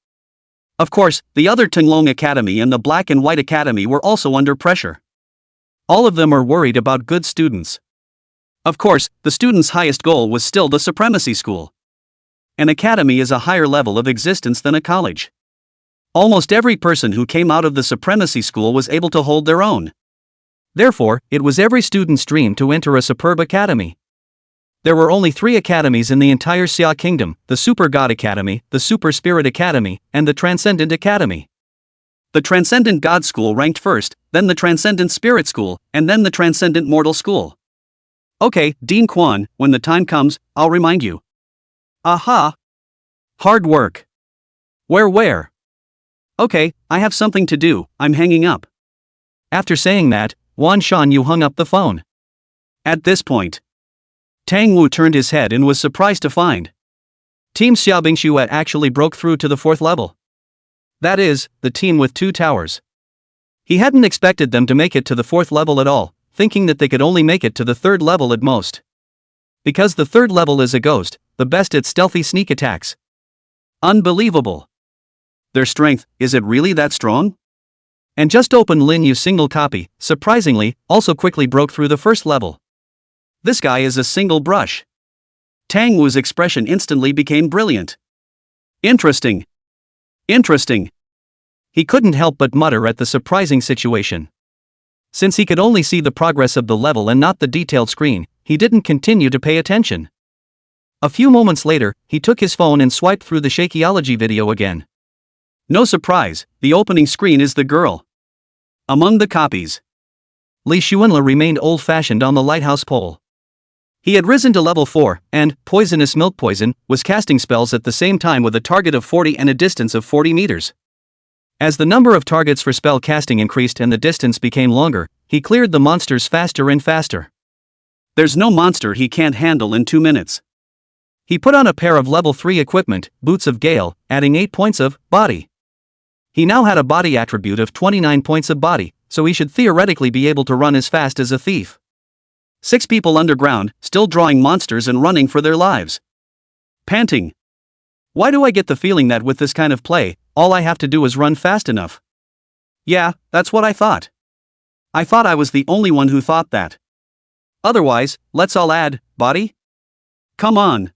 Of course, the other Tenglong Academy and the Black and White Academy were also under pressure. All of them are worried about good students. Of course, the students' highest goal was still the Supremacy School. An academy is a higher level of existence than a college. Almost every person who came out of the Supremacy School was able to hold their own. Therefore, it was every student's dream to enter a superb academy. There were only 3 academies in the entire Xia Kingdom, the Super God Academy, the Super Spirit Academy, and the Transcendent Academy. The Transcendent God School ranked first, then the Transcendent Spirit School, and then the Transcendent Mortal School. Okay, Dean Quan, when the time comes, I'll remind you. Aha! Hard work. Where? Okay, I have something to do, I'm hanging up. After saying that, Guan Shanyu hung up the phone. At this point, Tang Wu turned his head and was surprised to find Team Xiaobingxue actually broke through to the 4th level. That is, the team with 2 towers. He hadn't expected them to make it to the 4th level at all, thinking that they could only make it to the 3rd level at most. Because the 3rd level is a ghost, the best at stealthy sneak attacks. Unbelievable. Their strength, is it really that strong? And just opened Lin Yu's single copy, surprisingly, also quickly broke through the 1st level. This guy is a single brush. Tang Wu's expression instantly became brilliant. Interesting. He couldn't help but mutter at the surprising situation. Since he could only see the progress of the level and not the detailed screen, he didn't continue to pay attention. A few moments later, he took his phone and swiped through the Shakeology video again. No surprise, the opening screen is the girl. Among the copies, Li Xuanle remained old-fashioned on the lighthouse pole. He had risen to level 4, and, Poisonous Milk Poison, was casting spells at the same time with a target of 40 and a distance of 40 meters. As the number of targets for spell casting increased and the distance became longer, he cleared the monsters faster and faster. There's no monster he can't handle in 2 minutes. He put on a pair of level 3 equipment, Boots of Gale, adding 8 points of body. He now had a body attribute of 29 points of body, so he should theoretically be able to run as fast as a thief. 6 people underground, still drawing monsters and running for their lives. Panting. Why do I get the feeling that with this kind of play, all I have to do is run fast enough? Yeah, that's what I thought. I thought I was the only one who thought that. Otherwise, let's all add body? Come on.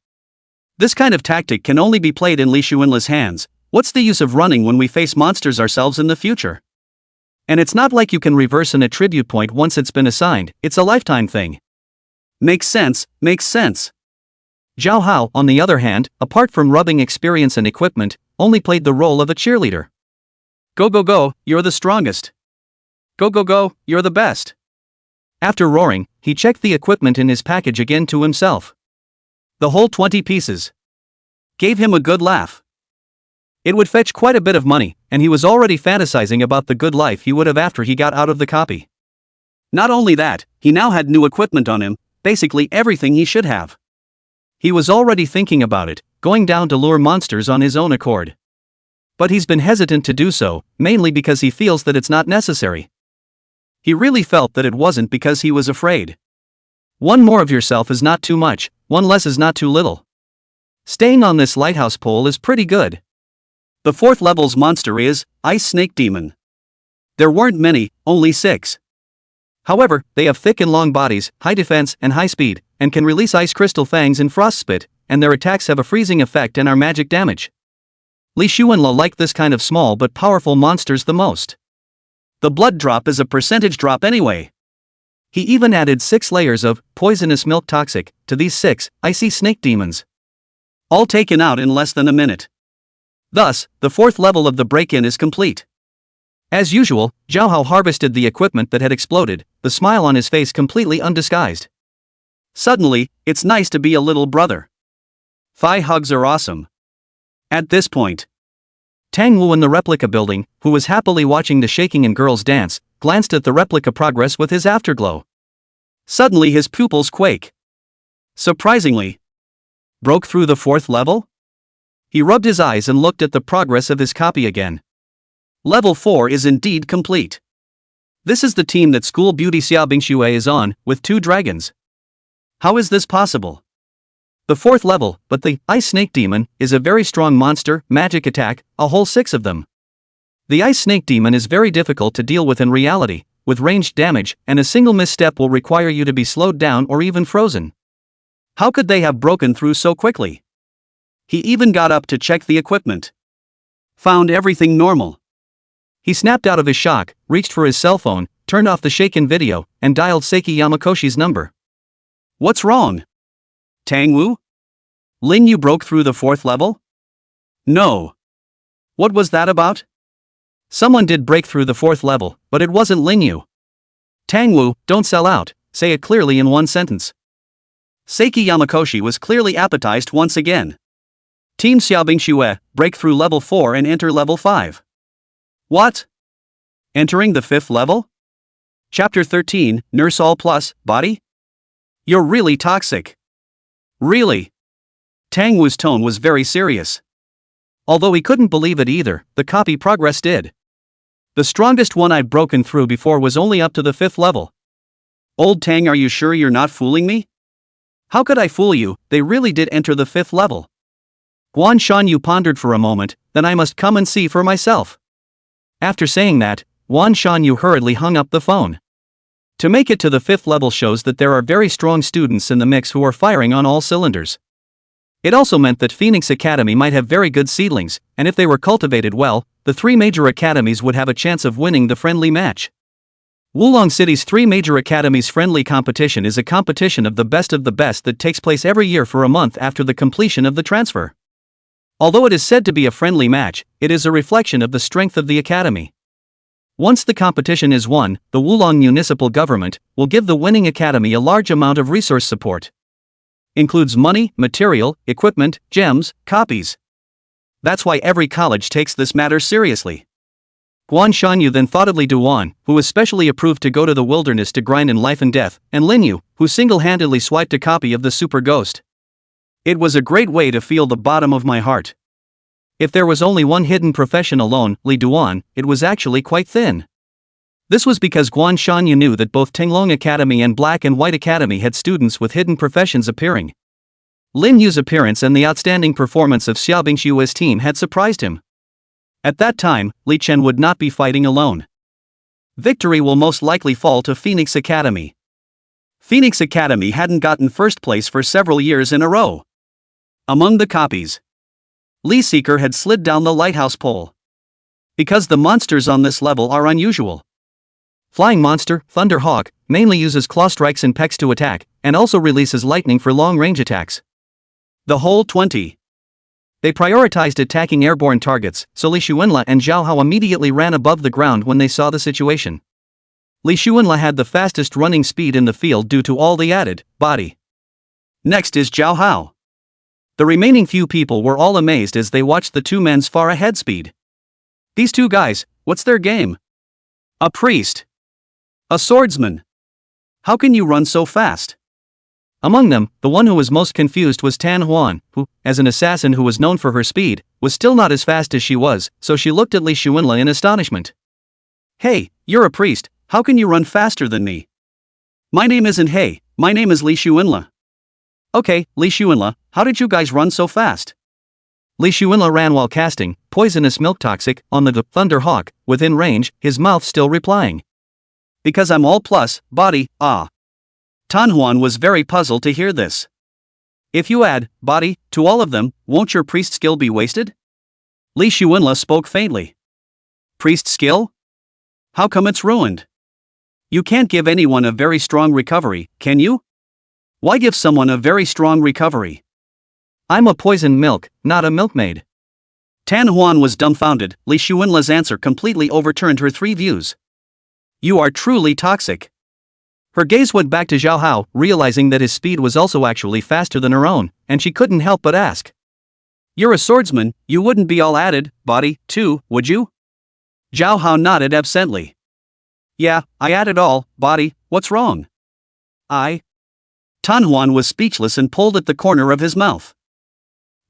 This kind of tactic can only be played in Li Xuanle's hands. What's the use of running when we face monsters ourselves in the future? And it's not like you can reverse an attribute point once it's been assigned, it's a lifetime thing. Makes sense. Zhao Hao, on the other hand, apart from rubbing experience and equipment, only played the role of a cheerleader. Go go go, you're the strongest. Go go go, you're the best. After roaring, he checked the equipment in his package again to himself. The whole 20 pieces. Gave him a good laugh. It would fetch quite a bit of money, and he was already fantasizing about the good life he would have after he got out of the copy. Not only that, he now had new equipment on him, basically everything he should have. He was already thinking about it, going down to lure monsters on his own accord. But he's been hesitant to do so, mainly because he feels that it's not necessary. He really felt that it wasn't because he was afraid. One more of yourself is not too much, one less is not too little. Staying on this lighthouse pole is pretty good. The 4th level's monster is Ice Snake Demon. There weren't many, only 6. However, they have thick and long bodies, high defense and high speed, and can release ice crystal fangs and frost spit, and their attacks have a freezing effect and are magic damage. Li Xuanla liked this kind of small but powerful monsters the most. The blood drop is a percentage drop anyway. He even added 6 layers of poisonous milk toxic to these 6 icy snake demons. All taken out in less than a minute. Thus, the 4th level of the break-in is complete. As usual, Zhao Hao harvested the equipment that had exploded, the smile on his face completely undisguised. Suddenly, it's nice to be a little brother. Thigh hugs are awesome. At this point, Tang Wu in the replica building, who was happily watching the shaking and girls dance, glanced at the replica progress with his afterglow. Suddenly his pupils quake. Surprisingly, broke through the 4th level? He rubbed his eyes and looked at the progress of his copy again. Level 4 is indeed complete. This is the team that School Beauty Xiaobingxue is on, with 2 dragons. How is this possible? The 4th level, but the Ice Snake Demon is a very strong monster, magic attack, a whole 6 of them. The Ice Snake Demon is very difficult to deal with in reality, with ranged damage, and a single misstep will require you to be slowed down or even frozen. How could they have broken through so quickly? He even got up to check the equipment. Found everything normal. He snapped out of his shock, reached for his cell phone, turned off the shaken video, and dialed Seiki Yamakoshi's number. What's wrong? Tang Wu? Lin Yu broke through the 4th level? No. What was that about? Someone did break through the 4th level, but it wasn't Lin Yu. Tang Wu, don't sell out, say it clearly in one sentence. Seiki Yamakoshi was clearly appetized once again. Team Xiaobingxue, break through level 4 and enter level 5. What? Entering the 5th level? Chapter 13, Nurse All Plus, Body? You're really toxic. Really? Tang Wu's tone was very serious. Although he couldn't believe it either, the copy progress did. The strongest one I'd broken through before was only up to the 5th level. Old Tang, are you sure you're not fooling me? How could I fool you? They really did enter the 5th level. Guan Shanyu pondered for a moment, then I must come and see for myself. After saying that, Guan Shanyu hurriedly hung up the phone. To make it to the 5th level shows that there are very strong students in the mix who are firing on all cylinders. It also meant that Phoenix Academy might have very good seedlings, and if they were cultivated well, the 3 major academies would have a chance of winning the friendly match. Wulong City's 3 major academies friendly competition is a competition of the best that takes place every year for a month after the completion of the transfer. Although it is said to be a friendly match, it is a reflection of the strength of the academy. Once the competition is won, the Wulong municipal government will give the winning academy a large amount of resource support. Includes money, material, equipment, gems, copies. That's why every college takes this matter seriously. Guan Shanyu then thought of Li Duan, who was specially approved to go to the wilderness to grind in life and death, and Lin Yu, who single-handedly swiped a copy of the Super Ghost. It was a great way to feel the bottom of my heart. If there was only one hidden profession alone, Li Duan, it was actually quite thin. This was because Guan Shanyu knew that both Tinglong Academy and Black and White Academy had students with hidden professions appearing. Lin Yu's appearance and the outstanding performance of Xiaobingxue's team had surprised him. At that time, Li Chen would not be fighting alone. Victory will most likely fall to Phoenix Academy. Phoenix Academy hadn't gotten first place for several years in a row. Among the copies, Lee Seeker had slid down the lighthouse pole. Because the monsters on this level are unusual. Flying Monster, Thunder Hawk, mainly uses claw strikes and pecks to attack, and also releases lightning for long-range attacks. The whole 20. They prioritized attacking airborne targets, so Li Xuanla and Zhao Hao immediately ran above the ground when they saw the situation. Li Xuanla had the fastest running speed in the field due to all the added body. Next is Zhao Hao. The remaining few people were all amazed as they watched the two men's far ahead speed. These two guys, what's their game? A priest. A swordsman. How can you run so fast? Among them, the one who was most confused was Tan Huan, who, as an assassin who was known for her speed, was still not as fast as she was, so she looked at Li Xuanla in astonishment. Hey, you're a priest, how can you run faster than me? My name isn't Hey, my name is Li Xuanla. Okay, Li Xuanla, how did you guys run so fast? Li Xuanla ran while casting poisonous milk toxic on the Thunder Hawk, within range, his mouth still replying. Because I'm all plus, body, ah. Tan Huan was very puzzled to hear this. If you add body to all of them, won't your priest skill be wasted? Li Xuanla spoke faintly. Priest skill? How come it's ruined? You can't give anyone a very strong recovery, can you? Why give someone a very strong recovery? I'm a poisoned milk, not a milkmaid. Tan Huan was dumbfounded. Li Xuanla's answer completely overturned her three views. You are truly toxic. Her gaze went back to Zhao Hao, realizing that his speed was also actually faster than her own, and she couldn't help but ask. You're a swordsman, you wouldn't be all added body, too, would you? Zhao Hao nodded absently. Yeah, I added all body, what's wrong? Tan Huan was speechless and pulled at the corner of his mouth.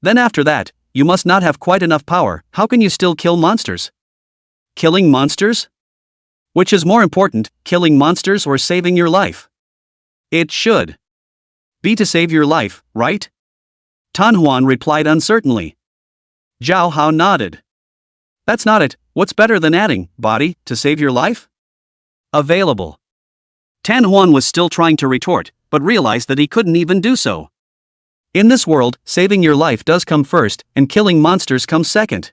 Then after that, you must not have quite enough power, how can you still kill monsters? Killing monsters? Which is more important, killing monsters or saving your life? It should be to save your life, right? Tan Huan replied uncertainly. Zhao Hao nodded. That's not it, what's better than adding body to save your life? Available. Tan Huan was still trying to retort, but realized that he couldn't even do so. In this world, saving your life does come first, and killing monsters comes second.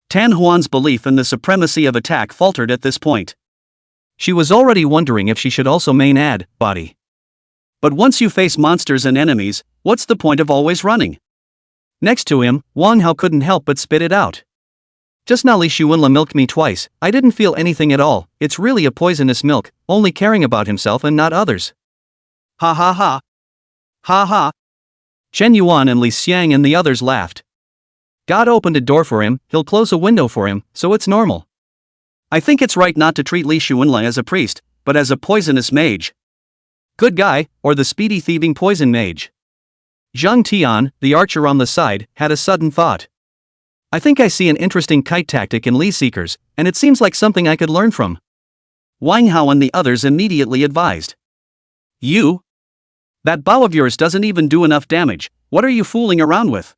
Tan Huan's belief in the supremacy of attack faltered at this point. She was already wondering if she should also main add body. But once you face monsters and enemies, what's the point of always running? Next to him, Wang Hao couldn't help but spit it out. Just now Li Xuanla milked me twice, I didn't feel anything at all, it's really a poisonous milk, only caring about himself and not others. Ha ha ha. Ha ha. Chen Yuan and Li Xiang and the others laughed. God opened a door for him, he'll close a window for him, so it's normal. I think it's right not to treat Li Xuanla as a priest, but as a poisonous mage. Good guy, or the speedy thieving poison mage. Zhang Tian, the archer on the side, had a sudden thought. I think I see an interesting kite tactic in Li Seekers, and it seems like something I could learn from. Wang Hao and the others immediately advised. You? That bow of yours doesn't even do enough damage, what are you fooling around with?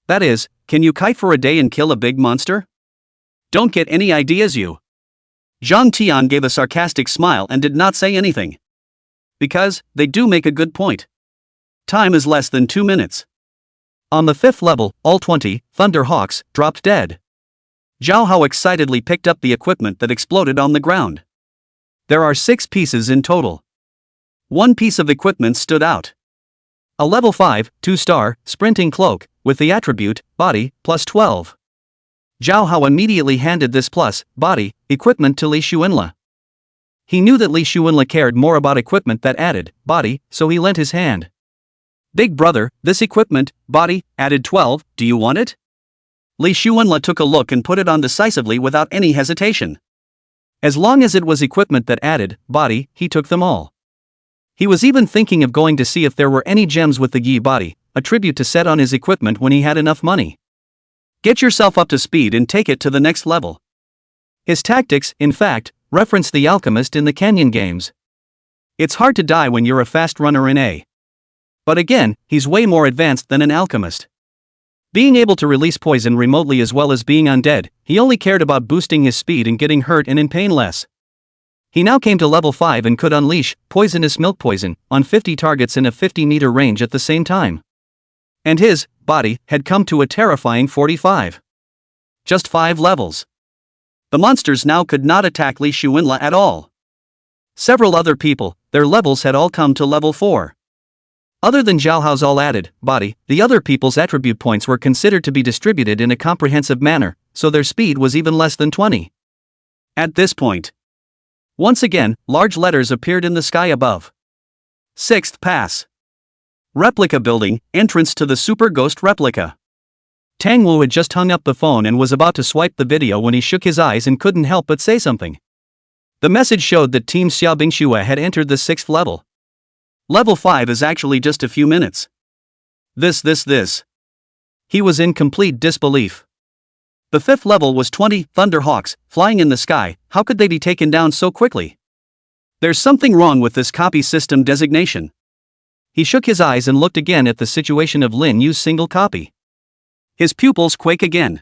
That is, can you kite for a day and kill a big monster? Don't get any ideas you. Zhang Tian gave a sarcastic smile and did not say anything. Because, they do make a good point. Time is less than 2 minutes. On the 5th level, all 20 Thunder Hawks dropped dead. Zhao Hao excitedly picked up the equipment that exploded on the ground. There are 6 pieces in total. One piece of equipment stood out. A level 5, 2-star, sprinting cloak, with the attribute, body, plus 12. Zhao Hao immediately handed this plus, body, equipment to Li Xuanla. He knew that Li Xuanla cared more about equipment that added, body, so he lent his hand. Big brother, this equipment, body, added 12, do you want it? Li Xuanla took a look and put it on decisively without any hesitation. As long as it was equipment that added, body, he took them all. He was even thinking of going to see if there were any gems with the Yi body, a tribute to set on his equipment when he had enough money. Get yourself up to speed and take it to the next level. His tactics, in fact, referenced the alchemist in the Canyon games. It's hard to die when you're a fast runner in A. But again, he's way more advanced than an alchemist. Being able to release poison remotely as well as being undead, he only cared about boosting his speed and getting hurt and in pain less. He now came to level 5 and could unleash poisonous milk poison on 50 targets in a 50-meter range at the same time. And his body had come to a terrifying 45. Just 5 levels. The monsters now could not attack Li Xuanla at all. Several other people, their levels had all come to level 4. Other than Zhao all added body, the other people's attribute points were considered to be distributed in a comprehensive manner, so their speed was even less than 20. At this point, once again, large letters appeared in the sky above. 6th pass. Replica building, entrance to the Super Ghost replica. Tang Wu had just hung up the phone and was about to swipe the video when he shook his eyes and couldn't help but say something. The message showed that Team Xiaobingxue had entered the 6th level. Level 5 is actually just a few minutes. This. He was in complete disbelief. The 5th level was 20 Thunderhawks, flying in the sky. How could they be taken down so quickly? There's something wrong with this copy system designation. He shook his eyes and looked again at the situation of Lin Yu's single copy. His pupils quake again.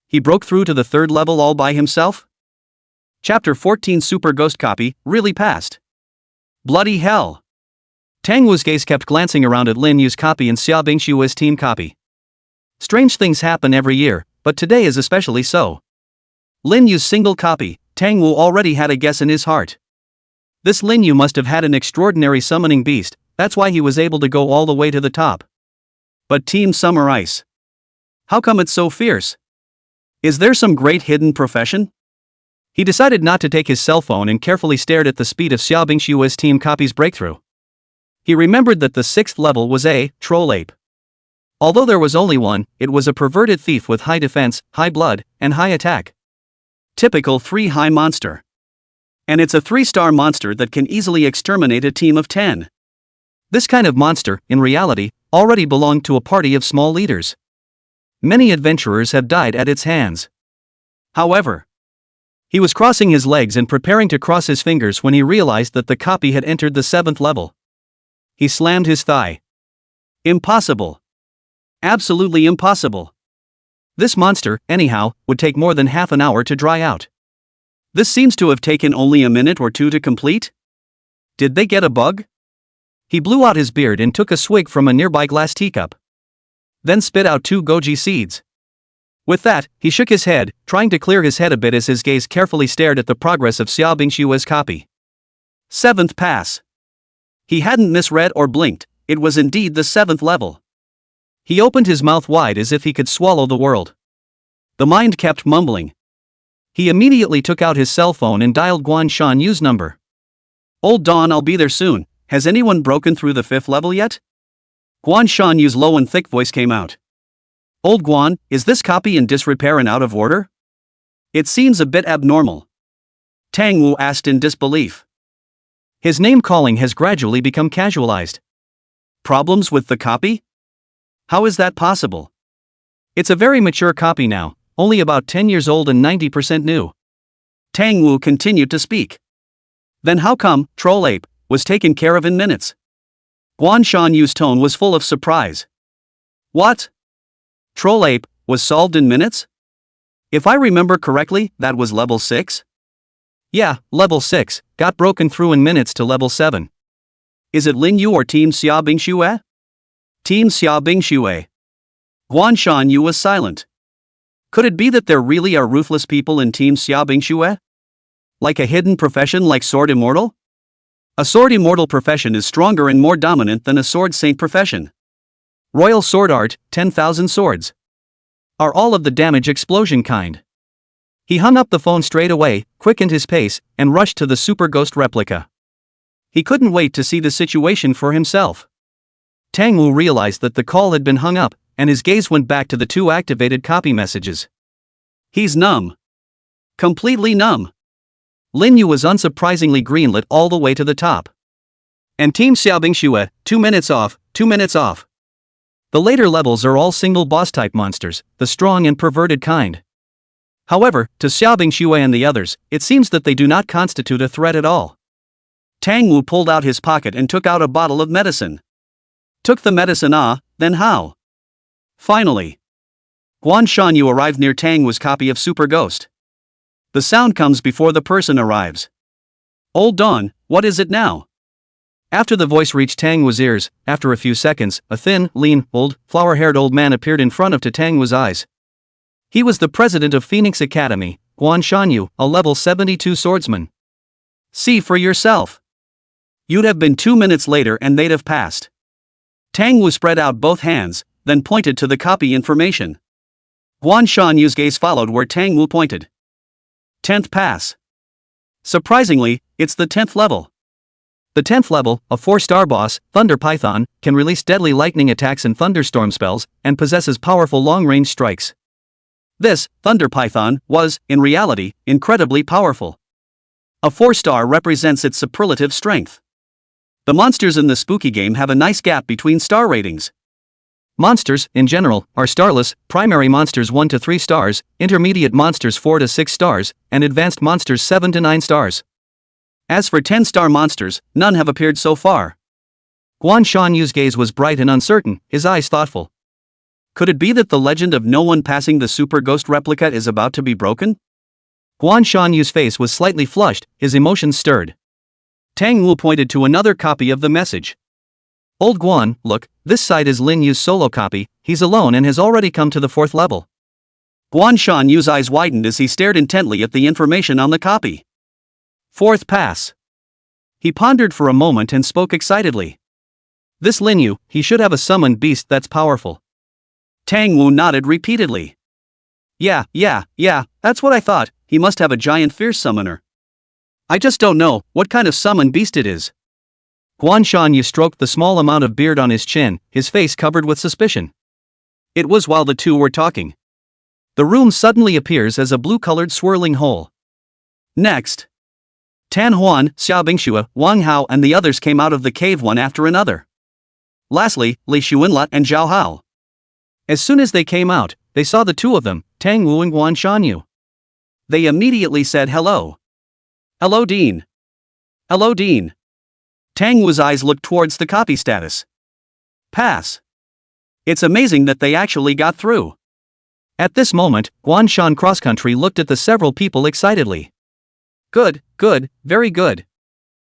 He broke through to the 3rd level all by himself? Chapter 14 Super Ghost Copy really passed. Bloody hell. Tang Wu's gaze kept glancing around at Lin Yu's copy and Xiaobingxue's team copy. Strange things happen every year, but today is especially so. Lin Yu's single copy, Tang Wu already had a guess in his heart. This Lin Yu must have had an extraordinary summoning beast, that's why he was able to go all the way to the top. But Team Summer Ice. How come it's so fierce? Is there some great hidden profession? He decided not to take his cell phone and carefully stared at the speed of Xiaobingxue's team copy's breakthrough. He remembered that the 6th level was a troll ape. Although there was only one, it was a perverted thief with high defense, high blood, and high attack. Typical 3 high monster. And it's a 3-star monster that can easily exterminate a team of 10. This kind of monster, in reality, already belonged to a party of small leaders. Many adventurers have died at its hands. However, he was crossing his legs and preparing to cross his fingers when he realized that the copy had entered the 7th level. He slammed his thigh. Impossible. Absolutely impossible. This monster, anyhow, would take more than half an hour to dry out. This seems to have taken only a minute or two to complete. Did they get a bug? He blew out his beard and took a swig from a nearby glass teacup. Then spit out 2 goji seeds. With that, he shook his head, trying to clear his head a bit as his gaze carefully stared at the progress of Xiaobingxue's copy. 7th pass. He hadn't misread or blinked, it was indeed the 7th level. He opened his mouth wide as if he could swallow the world. The mind kept mumbling. He immediately took out his cell phone and dialed Guan Shan Yu's number. Old Dawn, I'll be there soon. Has anyone broken through the 5th level yet? Guan Shan Yu's low and thick voice came out. Old Guan, is this copy in disrepair and out of order? It seems a bit abnormal. Tang Wu asked in disbelief. His name calling has gradually become casualized. Problems with the copy? How is that possible? It's a very mature copy now, only about 10 years old and 90% new. Tang Wu continued to speak. Then how come, Troll Ape, was taken care of in minutes? Guan Shan Yu's tone was full of surprise. What? Troll Ape was solved in minutes? If I remember correctly, that was level 6? Yeah, level 6, got broken through in minutes to level 7. Is it Lin Yu or Team Xiaobingxue? Team Xiaobingxue. Guan Shan Yu was silent. Could it be that there really are ruthless people in Team Xiaobingxue? Like a hidden profession like Sword Immortal? A Sword Immortal profession is stronger and more dominant than a Sword Saint profession. Royal Sword Art, 10,000 swords. Are all of the damage explosion kind. He hung up the phone straight away, quickened his pace, and rushed to the Super Ghost replica. He couldn't wait to see the situation for himself. Tang Wu realized that the call had been hung up, and his gaze went back to the 2 activated copy messages. He's numb. Completely numb. Lin Yu was unsurprisingly greenlit all the way to the top. And Team Xiaobingxue, 2 minutes off, 2 minutes off. The later levels are all single boss-type monsters, the strong and perverted kind. However, to Xiaobingxue and the others, it seems that they do not constitute a threat at all. Tang Wu pulled out his pocket and took out a bottle of medicine. Took the medicine then how? Finally. Guan Shan Yu arrived near Tang Wu's copy of Super Ghost. The sound comes before the person arrives. Old Dawn, what is it now? After the voice reached Tang Wu's ears, after a few seconds, a thin, lean, old, flower-haired old man appeared in front of Tang Wu's eyes. He was the president of Phoenix Academy, Guan Shan Yu, a level 72 swordsman. See for yourself. You'd have been 2 minutes later and they'd have passed. Tang Wu spread out both hands, then pointed to the copy information. Guan Shan-yu's gaze followed where Tang Wu pointed. 10th pass. Surprisingly, it's the 10th level. The 10th level, a 4-star boss, Thunder Python, can release deadly lightning attacks and thunderstorm spells, and possesses powerful long-range strikes. This, Thunder Python, was, in reality, incredibly powerful. A 4-star represents its superlative strength. The monsters in the spooky game have a nice gap between star ratings. Monsters, in general, are starless, primary monsters 1 to 3 stars, intermediate monsters 4 to 6 stars, and advanced monsters 7 to 9 stars. As for 10-star monsters, none have appeared so far. Guan Shan-yu's gaze was bright and uncertain, his eyes thoughtful. Could it be that the legend of no one passing the super ghost replica is about to be broken? Guan Shan-yu's face was slightly flushed, his emotions stirred. Tang Wu pointed to another copy of the message. Old Guan, look, this side is Lin Yu's solo copy, he's alone and has already come to the 4th level. Guan Shan-yu's eyes widened as he stared intently at the information on the copy. 4th pass. He pondered for a moment and spoke excitedly. This Lin Yu, he should have a summoned beast that's powerful. Tang Wu nodded repeatedly. Yeah, that's what I thought, he must have a giant fierce summoner. I just don't know what kind of summoned beast it is. Guan Shan-yu stroked the small amount of beard on his chin, his face covered with suspicion. It was while the two were talking. The room suddenly appears as a blue-colored swirling hole. Next, Tan Huan, Xiao Bingxue, Wang Hao and the others came out of the cave one after another. Lastly, Li Xuanla and Zhao Hao. As soon as they came out, they saw the two of them, Tang Wu and Guan Shan-yu. They immediately said hello. Hello Dean. Hello Dean. Tang Wu's eyes looked towards the copy status. Pass. It's amazing that they actually got through. At this moment, Guan Shan Cross Country looked at the several people excitedly. Good, very good.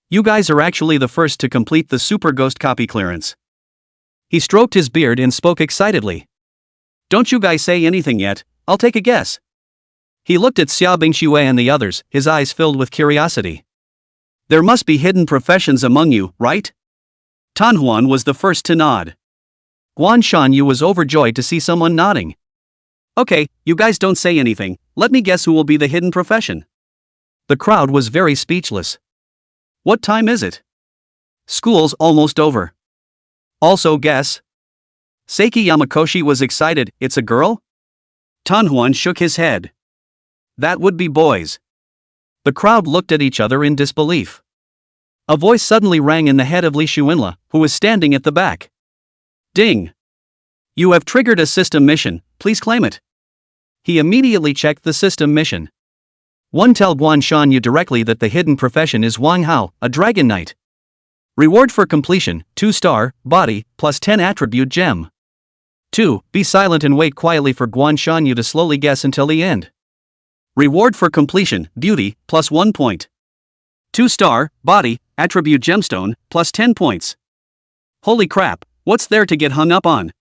You guys are actually the first to complete the Super Ghost copy clearance. He stroked his beard and spoke excitedly. Don't you guys say anything yet, I'll take a guess. He looked at Xiao Bingxue and the others, his eyes filled with curiosity. There must be hidden professions among you, right? Tan Huan was the first to nod. Guan Shan-yu was overjoyed to see someone nodding. Okay, you guys don't say anything, let me guess who will be the hidden profession. The crowd was very speechless. What time is it? School's almost over. Also guess. Seiki Yamakoshi was excited, it's a girl? Tan Huan shook his head. That would be boys. The crowd looked at each other in disbelief. A voice suddenly rang in the head of Li Xuanla, who was standing at the back. Ding! You have triggered a system mission, please claim it. He immediately checked the system mission. One, tell Guan Shan-yu directly that the hidden profession is Wang Hao, a dragon knight. Reward for completion, 2-star, body, plus 10 attribute gem. 2. Be silent and wait quietly for Guan Shan-yu to slowly guess until the end. Reward for completion, beauty, plus 1 point. 2-star, body, attribute gemstone, plus 10 points. Holy crap, what's there to get hung up on?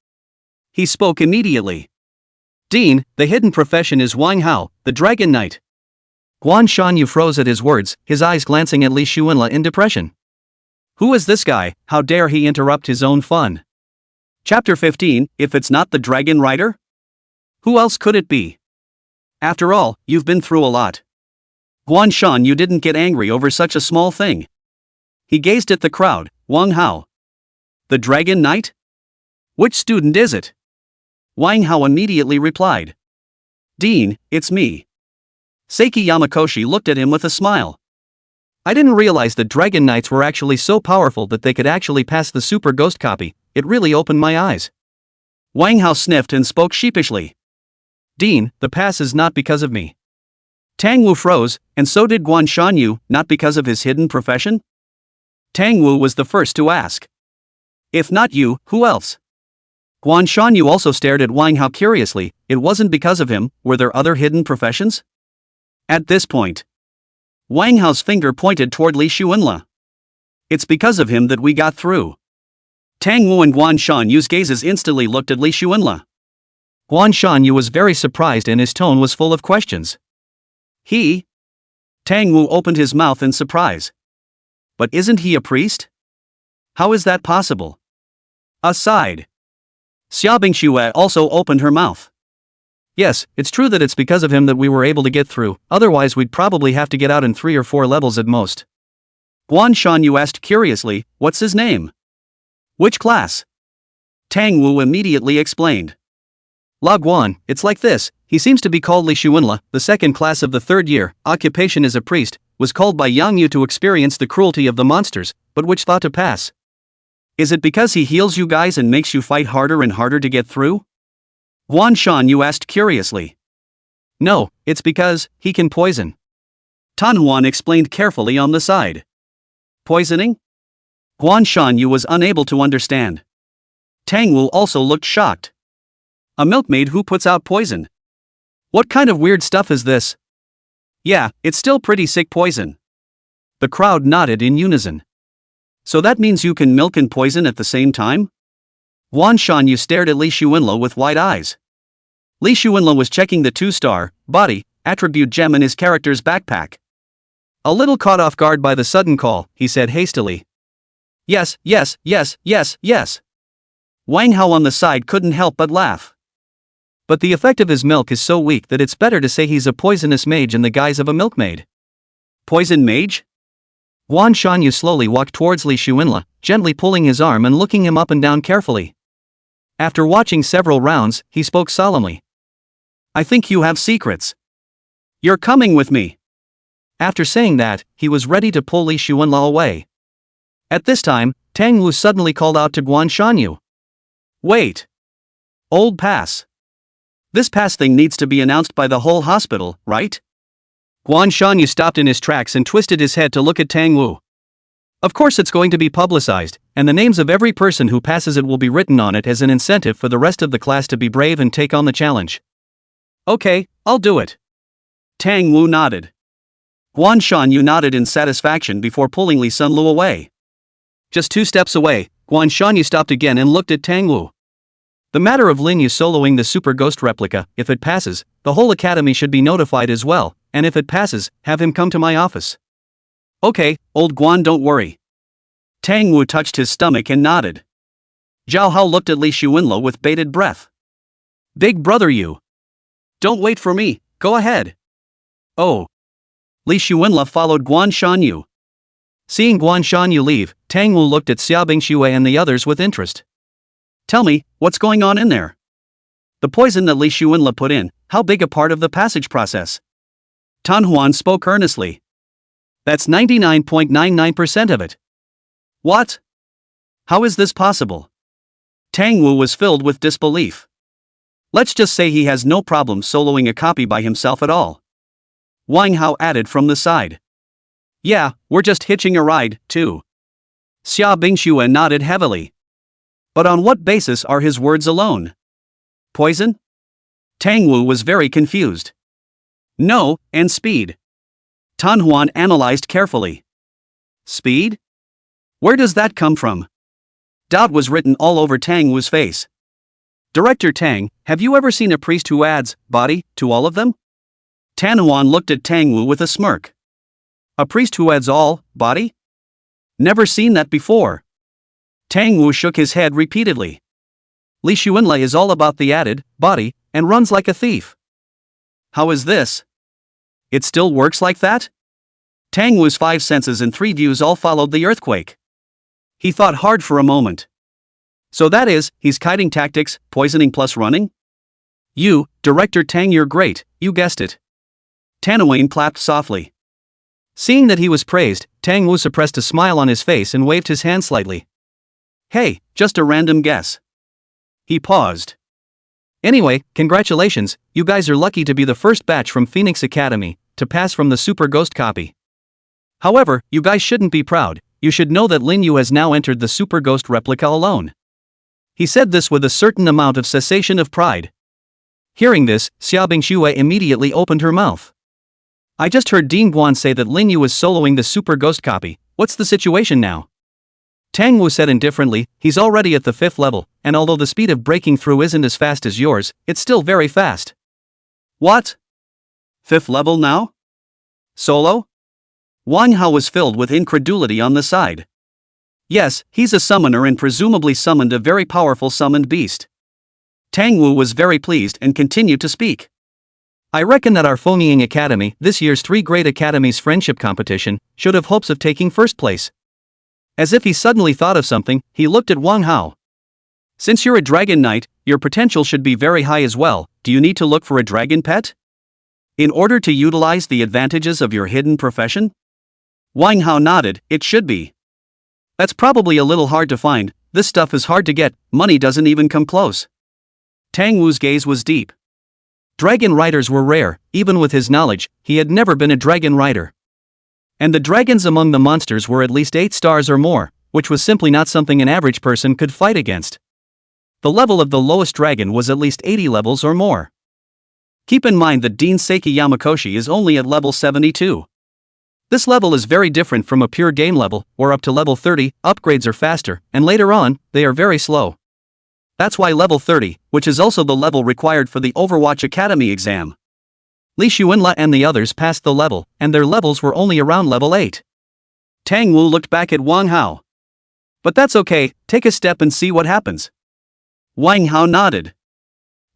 He spoke immediately. Dean, the hidden profession is Wang Hao, the dragon knight. Guan Shan-yu froze at his words, his eyes glancing at Li Xuanla in depression. Who is this guy, how dare he interrupt his own fun? Chapter 15, if it's not the dragon rider? Who else could it be? After all, you've been through a lot. Guan Shan-yu didn't get angry over such a small thing. He gazed at the crowd. Wang Hao. The dragon knight? Which student is it? Wang Hao immediately replied. Dean, it's me. Seiki Yamakoshi looked at him with a smile. I didn't realize that dragon knights were actually so powerful that they could actually pass the super ghost copy, it really opened my eyes. Wang Hao sniffed and spoke sheepishly. Dean, the pass is not because of me. Tang Wu froze, and so did Guan Shan-yu, not because of his hidden profession? Tang Wu was the first to ask. If not you, who else? Guan Shan-yu also stared at Wang Hao curiously, it wasn't because of him, were there other hidden professions? At this point, Wang Hao's finger pointed toward Li Xuanla. It's because of him that we got through. Tang Wu and Guan Shan-yu's gazes instantly looked at Li Xuanla. Guan Shan-yu was very surprised and his tone was full of questions. He? Tang Wu opened his mouth in surprise. But isn't he a priest? How is that possible? Aside. Xia Bingxue also opened her mouth. Yes, it's true that it's because of him that we were able to get through, otherwise we'd probably have to get out in 3 or 4 levels at most. Guan Shanyu asked curiously, what's his name? Which class? Tang Wu immediately explained. La Guan, it's like this, he seems to be called Li Xuanla, the second class of the 3rd year, occupation is a priest, was called by Yang Yu to experience the cruelty of the monsters, but which thought to pass. Is it because he heals you guys and makes you fight harder and harder to get through? Guan Shanyu asked curiously. No, it's because he can poison. Tan Huan explained carefully on the side. Poisoning? Guan Shanyu was unable to understand. Tang Wu also looked shocked. A milkmaid who puts out poison. What kind of weird stuff is this? Yeah, it's still pretty sick poison. The crowd nodded in unison. So that means you can milk and poison at the same time? Guan Shanyu stared at Li Xuanla with wide eyes. Li Xuanla was checking the 2-star body attribute gem in his character's backpack. A little caught off guard by the sudden call, he said hastily. Yes. Wang Hao on the side couldn't help but laugh. But the effect of his milk is so weak that it's better to say he's a poisonous mage in the guise of a milkmaid. Poison mage? Guan Shanyu slowly walked towards Li Xuanla, gently pulling his arm and looking him up and down carefully. After watching several rounds, he spoke solemnly. I think you have secrets. You're coming with me. After saying that, he was ready to pull Li Xuanla away. At this time, Tang Wu suddenly called out to Guan Shanyu. Wait. Old pass. This pass thing needs to be announced by the whole hospital, right? Guan Shanyu stopped in his tracks and twisted his head to look at Tang Wu. Of course it's going to be publicized, and the names of every person who passes it will be written on it as an incentive for the rest of the class to be brave and take on the challenge. Okay, I'll do it. Tang Wu nodded. Guan Shanyu nodded in satisfaction before pulling Li Sunlu away. Just 2 steps away, Guan Shanyu stopped again and looked at Tang Wu. The matter of Lin Yu soloing the Super Ghost replica, if it passes, the whole academy should be notified as well, and if it passes, have him come to my office. Okay, old Guan, don't worry. Tang Wu touched his stomach and nodded. Zhao Hao looked at Li Xuanla with bated breath. Big brother you. Don't wait for me, go ahead. Oh. Li Xuanla followed Guan Shanyu. Seeing Guan Shanyu leave, Tang Wu looked at Xia Bingxue and the others with interest. Tell me, what's going on in there? The poison that Li Xuanla put in, how big a part of the passage process? Tan Huan spoke earnestly. That's 99.99% of it. What? How is this possible? Tang Wu was filled with disbelief. Let's just say he has no problem soloing a copy by himself at all. Wang Hao added from the side. Yeah, we're just hitching a ride, too. Xia Bingxue nodded heavily. But on what basis are his words alone? Poison? Tang Wu was very confused. No, and speed. Tan Huan analyzed carefully. Speed? Where does that come from? Doubt was written all over Tang Wu's face. Director Tang, have you ever seen a priest who adds body to all of them? Tan Huan looked at Tang Wu with a smirk. A priest who adds all body? Never seen that before. Tang Wu shook his head repeatedly. Li Xuanla is all about the added body and runs like a thief. How is this? It still works like that? Tang Wu's 5 senses and 3 views all followed the earthquake. He thought hard for a moment. So that is, he's kiting tactics, poisoning plus running? You, Director Tang, you're great, you guessed it. Tanawane clapped softly. Seeing that he was praised, Tang Wu suppressed a smile on his face and waved his hand slightly. Hey, just a random guess. He paused. Anyway, congratulations, you guys are lucky to be the first batch from Phoenix Academy to pass from the Super Ghost copy. However, you guys shouldn't be proud, you should know that Lin Yu has now entered the Super Ghost replica alone. He said this with a certain amount of cessation of pride. Hearing this, Xia Bingxue immediately opened her mouth. I just heard Dean Guan say that Lin Yu is soloing the Super Ghost copy, what's the situation now? Tang Wu said indifferently, he's already at the 5th level, and although the speed of breaking through isn't as fast as yours, it's still very fast. What? 5th level now? Solo? Wang Hao was filled with incredulity on the side. Yes, he's a summoner and presumably summoned a very powerful summoned beast. Tang Wu was very pleased and continued to speak. I reckon that our Fengying Academy, this year's 3 Great Academies friendship competition, should have hopes of taking first place. As if he suddenly thought of something, he looked at Wang Hao. Since you're a dragon knight, your potential should be very high as well. Do you need to look for a dragon pet in order to utilize the advantages of your hidden profession? Wang Hao nodded. It should be. That's probably a little hard to find. This stuff is hard to get, money doesn't even come close. Tang Wu's gaze was deep. Dragon riders were rare. Even with his knowledge, he had never been a dragon rider. And the dragons among the monsters were at least 8 stars or more, which was simply not something an average person could fight against. The level of the lowest dragon was at least 80 levels or more. Keep in mind that Dean Seiki Yamakoshi is only at level 72. This level is very different from a pure game level, or up to level 30, upgrades are faster, and later on, they are very slow. That's why level 30, which is also the level required for the Overwatch Academy exam. Li Xuanla and the others passed the level, and their levels were only around level 8. Tang Wu looked back at Wang Hao. But that's okay, take a step and see what happens. Wang Hao nodded.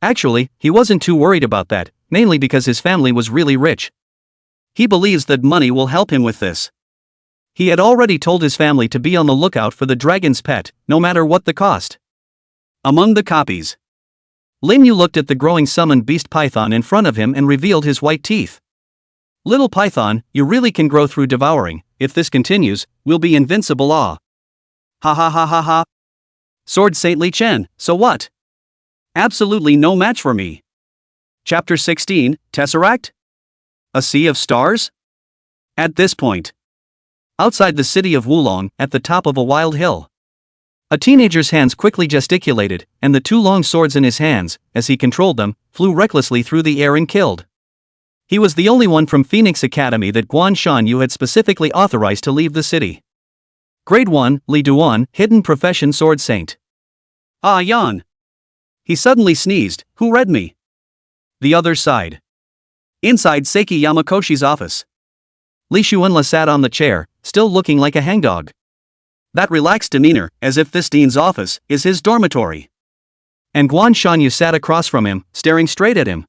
Actually, he wasn't too worried about that, mainly because his family was really rich. He believes that money will help him with this. He had already told his family to be on the lookout for the dragon's pet, no matter what the cost. Among the copies, Lin Yu looked at the growing summoned beast python in front of him and revealed his white teeth. Little python, you really can grow through devouring. If this continues, we'll be invincible. Ah. Ha ha ha ha ha. Sword Saint Li Chen, so what? Absolutely no match for me. Chapter 16, Tesseract? A Sea of Stars? At this point, outside the city of Wulong, at the top of a wild hill, a teenager's hands quickly gesticulated, and the 2 long swords in his hands, as he controlled them, flew recklessly through the air and killed. He was the only one from Phoenix Academy that Guan Shanyu had specifically authorized to leave the city. Grade 1, Li Duan, Hidden Profession Sword Saint. Ah Yan. He suddenly sneezed. Who read me? The other side. Inside Seiki Yamakoshi's office, Li Xuanla sat on the chair, still looking like a hangdog. That relaxed demeanor, as if this dean's office is his dormitory. And Guan Shanyu sat across from him, staring straight at him.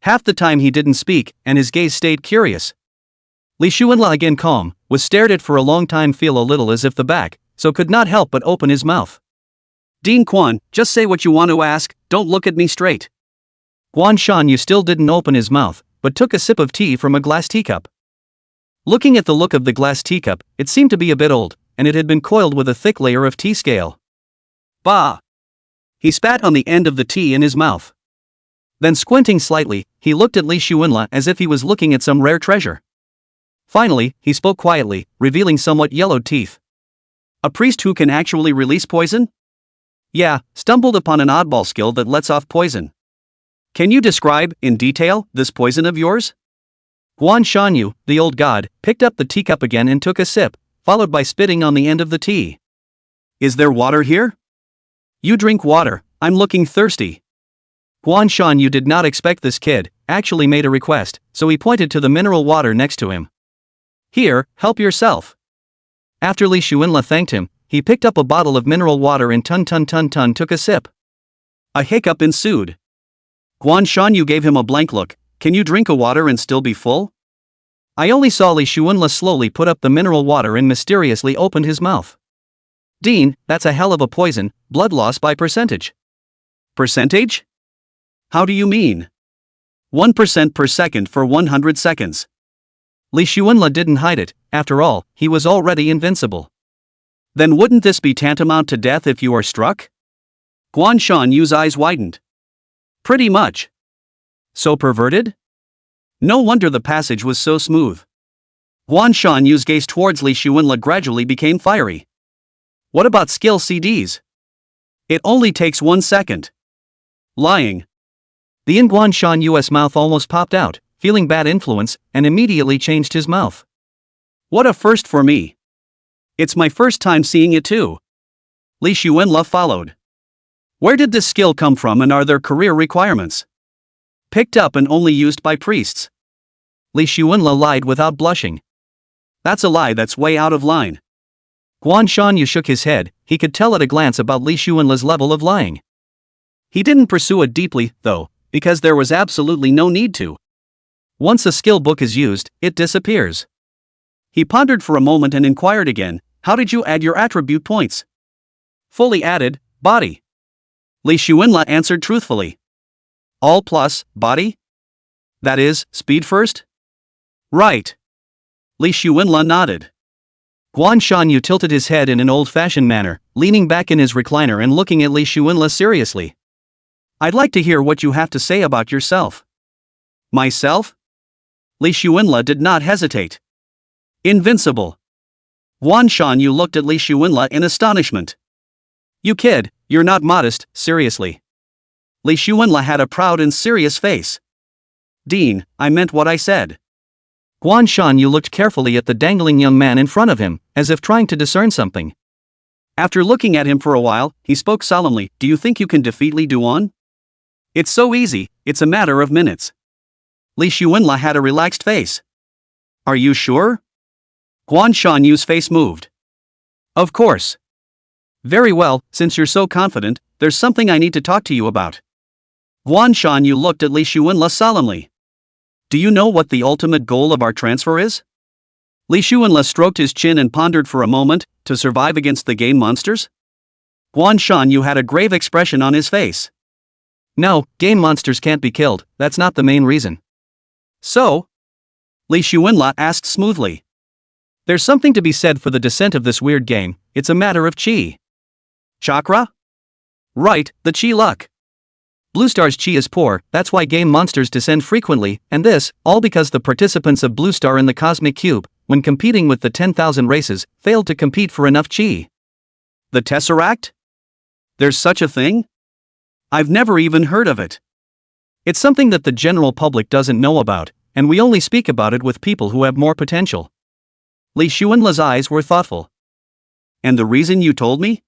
Half the time he didn't speak, and his gaze stayed curious. Li Xuanla, again calm, was stared at for a long time, feel a little as if the back, so could not help but open his mouth. Dean Quan, just say what you want to ask, don't look at me straight. Guan Shanyu still didn't open his mouth, but took a sip of tea from a glass teacup. Looking at the look of the glass teacup, it seemed to be a bit old, and it had been coiled with a thick layer of tea scale. Bah! He spat on the end of the tea in his mouth. Then squinting slightly, he looked at Li Xuanla as if he was looking at some rare treasure. Finally, he spoke quietly, revealing somewhat yellowed teeth. A priest who can actually release poison? Yeah, stumbled upon an oddball skill that lets off poison. Can you describe, in detail, this poison of yours? Guan Shanyu, the old god, picked up the teacup again and took a sip, followed by spitting on the end of the tea. Is there water here? You drink water, I'm looking thirsty. Guan Shanyu did not expect this kid, actually made a request, so he pointed to the mineral water next to him. Here, help yourself. After Li Xuanla thanked him, he picked up a bottle of mineral water and took a sip. A hiccup ensued. Guan Shanyu gave him a blank look. Can you drink a water and still be full? I only saw Li Xuanla slowly put up the mineral water and mysteriously opened his mouth. Dean, that's a hell of a poison, blood loss by percentage. Percentage? How do you mean? 1% per second for 100 seconds. Li Xuanla didn't hide it, after all, he was already invincible. Then wouldn't this be tantamount to death if you are struck? Guan Shanyu's eyes widened. Pretty much. So perverted? No wonder the passage was so smooth. Guan Shanyu's gaze towards Li Xuanla gradually became fiery. What about skill CDs? It only takes 1 second. Lying. The in Guan Shanyu's mouth almost popped out, feeling bad influence, and immediately changed his mouth. What a first for me. It's my first time seeing it too. Li Xuanla followed. Where did this skill come from and are there career requirements? Picked up and only used by priests. Li Xuanla lied without blushing. That's a lie, that's way out of line. Guan Shanyu shook his head. He could tell at a glance about Li Xuanla's level of lying. He didn't pursue it deeply, though, because there was absolutely no need to. Once a skill book is used, it disappears. He pondered for a moment and inquired again, how did you add your attribute points? Fully added, body. Li Xuanla answered truthfully. All plus, body? That is, speed first? Right. Li Xuanla nodded. Guan Shanyu tilted his head in an old-fashioned manner, leaning back in his recliner and looking at Li Xuanla seriously. I'd like to hear what you have to say about yourself. Myself? Li Xuanla did not hesitate. Invincible. Guan Shanyu looked at Li Xuanla in astonishment. You kid, you're not modest, seriously. Li Xuanla had a proud and serious face. Dean, I meant what I said. Guan Shanyu looked carefully at the dangling young man in front of him, as if trying to discern something. After looking at him for a while, he spoke solemnly, do you think you can defeat Li Duan? It's so easy, it's a matter of minutes. Li Xuanla had a relaxed face. Are you sure? Guan Shanyu's face moved. Of course. Very well, since you're so confident, there's something I need to talk to you about. Guan Shanyu looked at Li Xuanla solemnly. Do you know what the ultimate goal of our transfer is? Li Xuanla stroked his chin and pondered for a moment, to survive against the game monsters? Guan Shanyu had a grave expression on his face. No, game monsters can't be killed, that's not the main reason. So? Li Xuanla asked smoothly. There's something to be said for the descent of this weird game, it's a matter of chi. Chakra? Right, the chi luck. Blue Star's chi is poor, that's why game monsters descend frequently, and this, all because the participants of Blue Star in the Cosmic Cube, when competing with the 10,000 races, failed to compete for enough chi. The Tesseract? There's such a thing? I've never even heard of it. It's something that the general public doesn't know about, and we only speak about it with people who have more potential. Li Xuanla's eyes were thoughtful. And the reason you told me?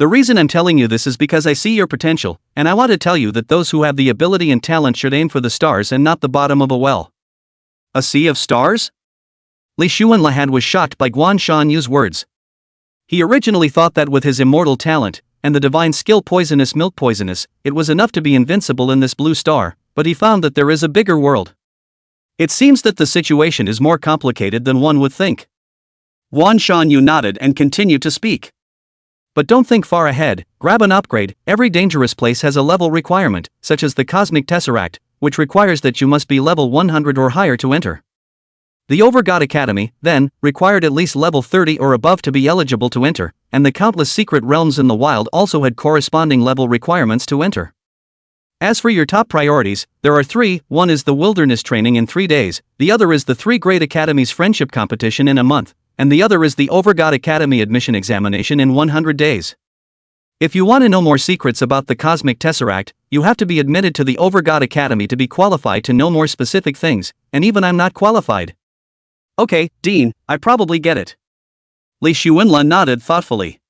The reason I'm telling you this is because I see your potential, and I want to tell you that those who have the ability and talent should aim for the stars and not the bottom of a well. A sea of stars? Li Xuanla was shocked by Guan Shanyu's words. He originally thought that with his immortal talent, and the divine skill poisonous milk poisonous, it was enough to be invincible in this blue star, but he found that there is a bigger world. It seems that the situation is more complicated than one would think. Guan Shanyu nodded and continued to speak. But don't think far ahead, grab an upgrade, every dangerous place has a level requirement, such as the Cosmic Tesseract, which requires that you must be level 100 or higher to enter. The Overgod Academy, then, required at least level 30 or above to be eligible to enter, and the countless secret realms in the wild also had corresponding level requirements to enter. As for your top priorities, there are three. One is the wilderness training in 3 days, the other is the 3 Great Academies friendship competition in a month, and the other is the Overgod Academy admission examination in 100 days. If you want to know more secrets about the Cosmic Tesseract, you have to be admitted to the Overgod Academy to be qualified to know more specific things, and even I'm not qualified. Okay, Dean, I probably get it. Li Xuanla nodded thoughtfully.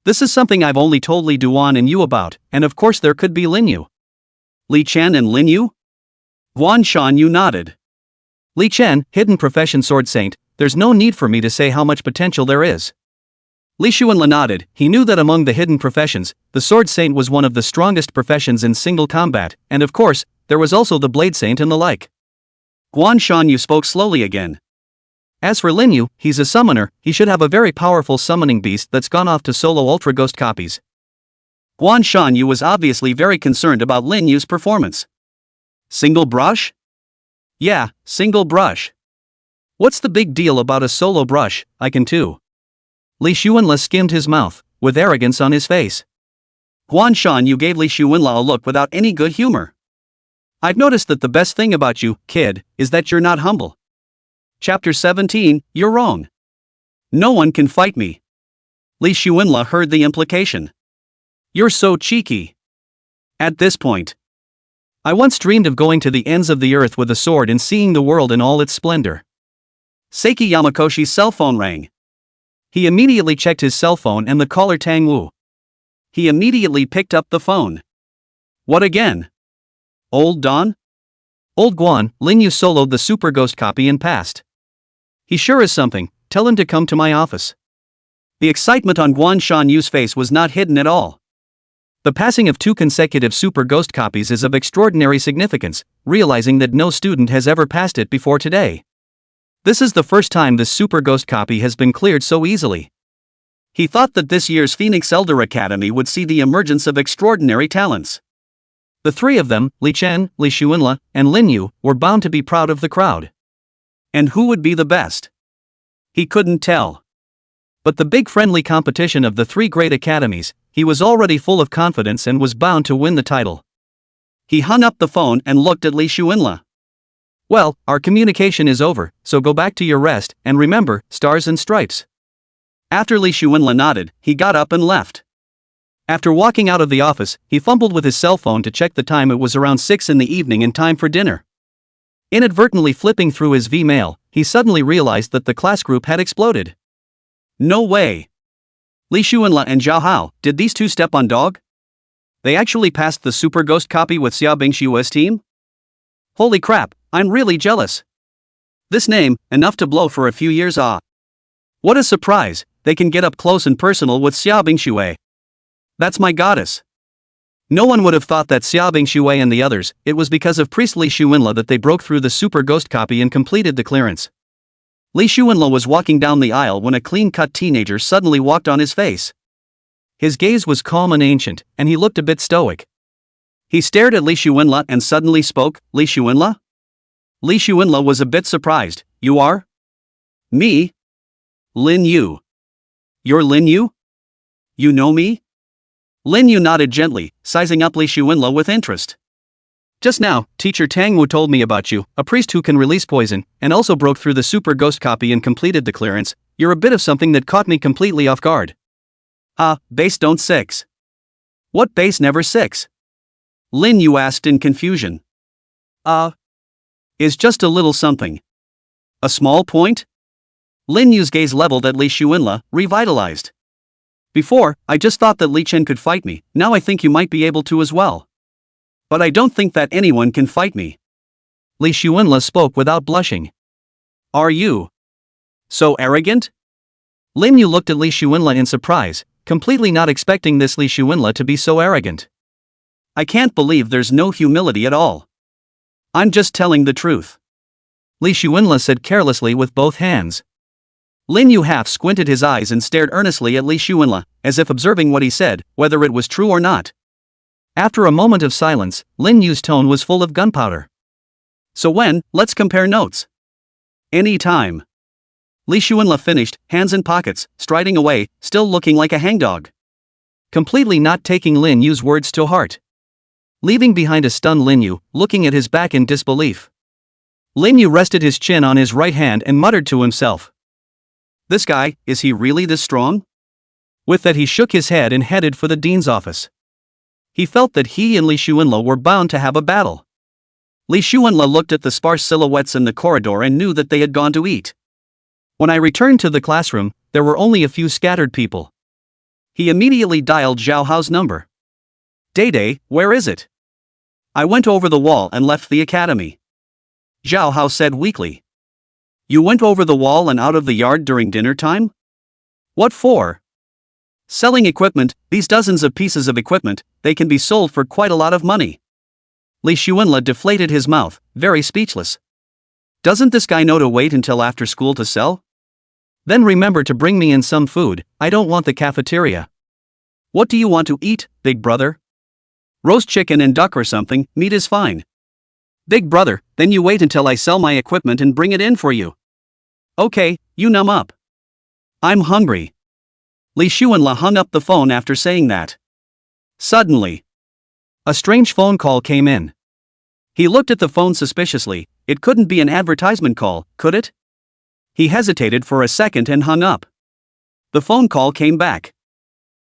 This is something I've only told Li Duan and you about, and of course there could be Lin Yu. Li Chen and Lin Yu? Guan Shanyu nodded. Li Chen, hidden profession sword saint, there's no need for me to say how much potential there is. Li Xuanla nodded. He knew that among the hidden professions, the sword saint was one of the strongest professions in single combat, and of course, there was also the blade saint and the like. Guan Shanyu spoke slowly again. As for Lin Yu, he's a summoner, he should have a very powerful summoning beast that's gone off to solo Ultra Ghost copies. Guan Shanyu was obviously very concerned about Lin Yu's performance. Single brush? Yeah, single brush. What's the big deal about a solo brush, I can too. Li Xuanla skimmed his mouth, with arrogance on his face. Guan Shanyu gave Li Xuanla a look without any good humor. I've noticed that the best thing about you, kid, is that you're not humble. Chapter 17, You're wrong. No one can fight me. Li Xuanla heard the implication. You're so cheeky. At this point. I once dreamed of going to the ends of the earth with a sword and seeing the world in all its splendor. Seiki Yamakoshi's cell phone rang. He immediately checked his cell phone and the caller Tang Wu. He immediately picked up the phone. What again? Old Don? Old Guan, Lin Yu soloed the Super Ghost copy and passed. He sure is something, tell him to come to my office. The excitement on Guan Shanyu's face was not hidden at all. The passing of 2 consecutive super ghost copies is of extraordinary significance, realizing that no student has ever passed it before today. This is the first time this super ghost copy has been cleared so easily. He thought that this year's Phoenix Elder Academy would see the emergence of extraordinary talents. The 3 of them, Li Chen, Li Xuanle, and Lin Yu, were bound to be proud of the crowd. And who would be the best? He couldn't tell. But the big friendly competition of the 3 great academies, he was already full of confidence and was bound to win the title. He hung up the phone and looked at Li Xuanle. Well, our communication is over, so go back to your rest, and remember, stars and stripes. After Li Xuanle nodded, he got up and left. After walking out of the office, he fumbled with his cell phone to check the time. It was around 6 in the evening and time for dinner. Inadvertently flipping through his V-mail, he suddenly realized that the class group had exploded. No way! Li Xuanle and Zhao Hao, did these 2 step on dog? They actually passed the super ghost copy with Xia Bingshua's team? Holy crap, I'm really jealous. This name, enough to blow for a few years. What a surprise, they can get up close and personal with Xia Bingshue. That's my goddess. No one would have thought that Xia Bingshue and the others, it was because of priest Li Xuanle that they broke through the super ghost copy and completed the clearance. Li Xuanle was walking down the aisle when a clean-cut teenager suddenly walked on his face. His gaze was calm and ancient, and he looked a bit stoic. He stared at Li Xuanle and suddenly spoke, Li Xuanle? Li Xuanle was a bit surprised. You are? Me? Lin Yu. You're Lin Yu? You know me? Lin Yu nodded gently, sizing up Li Xuanle with interest. Just now, Teacher Tang Wu told me about you, a priest who can release poison, and also broke through the super ghost copy and completed the clearance. You're a bit of something that caught me completely off guard. Base don't 6. What base never 6? Lin Yu asked in confusion. Is just a little something. A small point? Lin Yu's gaze leveled at Li Xuanle, revitalized. Before, I just thought that Li Chen could fight me, now I think you might be able to as well. But I don't think that anyone can fight me. Li Xuanle spoke without blushing. Are you so arrogant? Lin Yu looked at Li Xuanle in surprise, completely not expecting this Li Xuanle to be so arrogant. I can't believe there's no humility at all. I'm just telling the truth. Li Xuanle said carelessly with both hands. Lin Yu half squinted his eyes and stared earnestly at Li Xuanle, as if observing what he said, whether it was true or not. After a moment of silence, Lin Yu's tone was full of gunpowder. So let's compare notes. Any time. Li Xuanle finished, hands in pockets, striding away, still looking like a hangdog. Completely not taking Lin Yu's words to heart. Leaving behind a stunned Lin Yu, looking at his back in disbelief. Lin Yu rested his chin on his right hand and muttered to himself. This guy, is he really this strong? With that he shook his head and headed for the dean's office. He felt that he and Li Xuanle were bound to have a battle. Li Xuanle looked at the sparse silhouettes in the corridor and knew that they had gone to eat. When I returned to the classroom, there were only a few scattered people. He immediately dialed Zhao Hao's number. Day, where is it? I went over the wall and left the academy. Zhao Hao said weakly. You went over the wall and out of the yard during dinner time? What for? Selling equipment, these dozens of pieces of equipment, they can be sold for quite a lot of money. Li Xuanle deflated his mouth, very speechless. Doesn't this guy know to wait until after school to sell? Then remember to bring me in some food, I don't want the cafeteria. What do you want to eat, big brother? Roast chicken and duck or something, meat is fine. Big brother, then you wait until I sell my equipment and bring it in for you. Okay, you numb up. I'm hungry. Li Xuanle hung up the phone after saying that. Suddenly, a strange phone call came in. He looked at the phone suspiciously. It couldn't be an advertisement call, could it? He hesitated for a second and hung up. The phone call came back.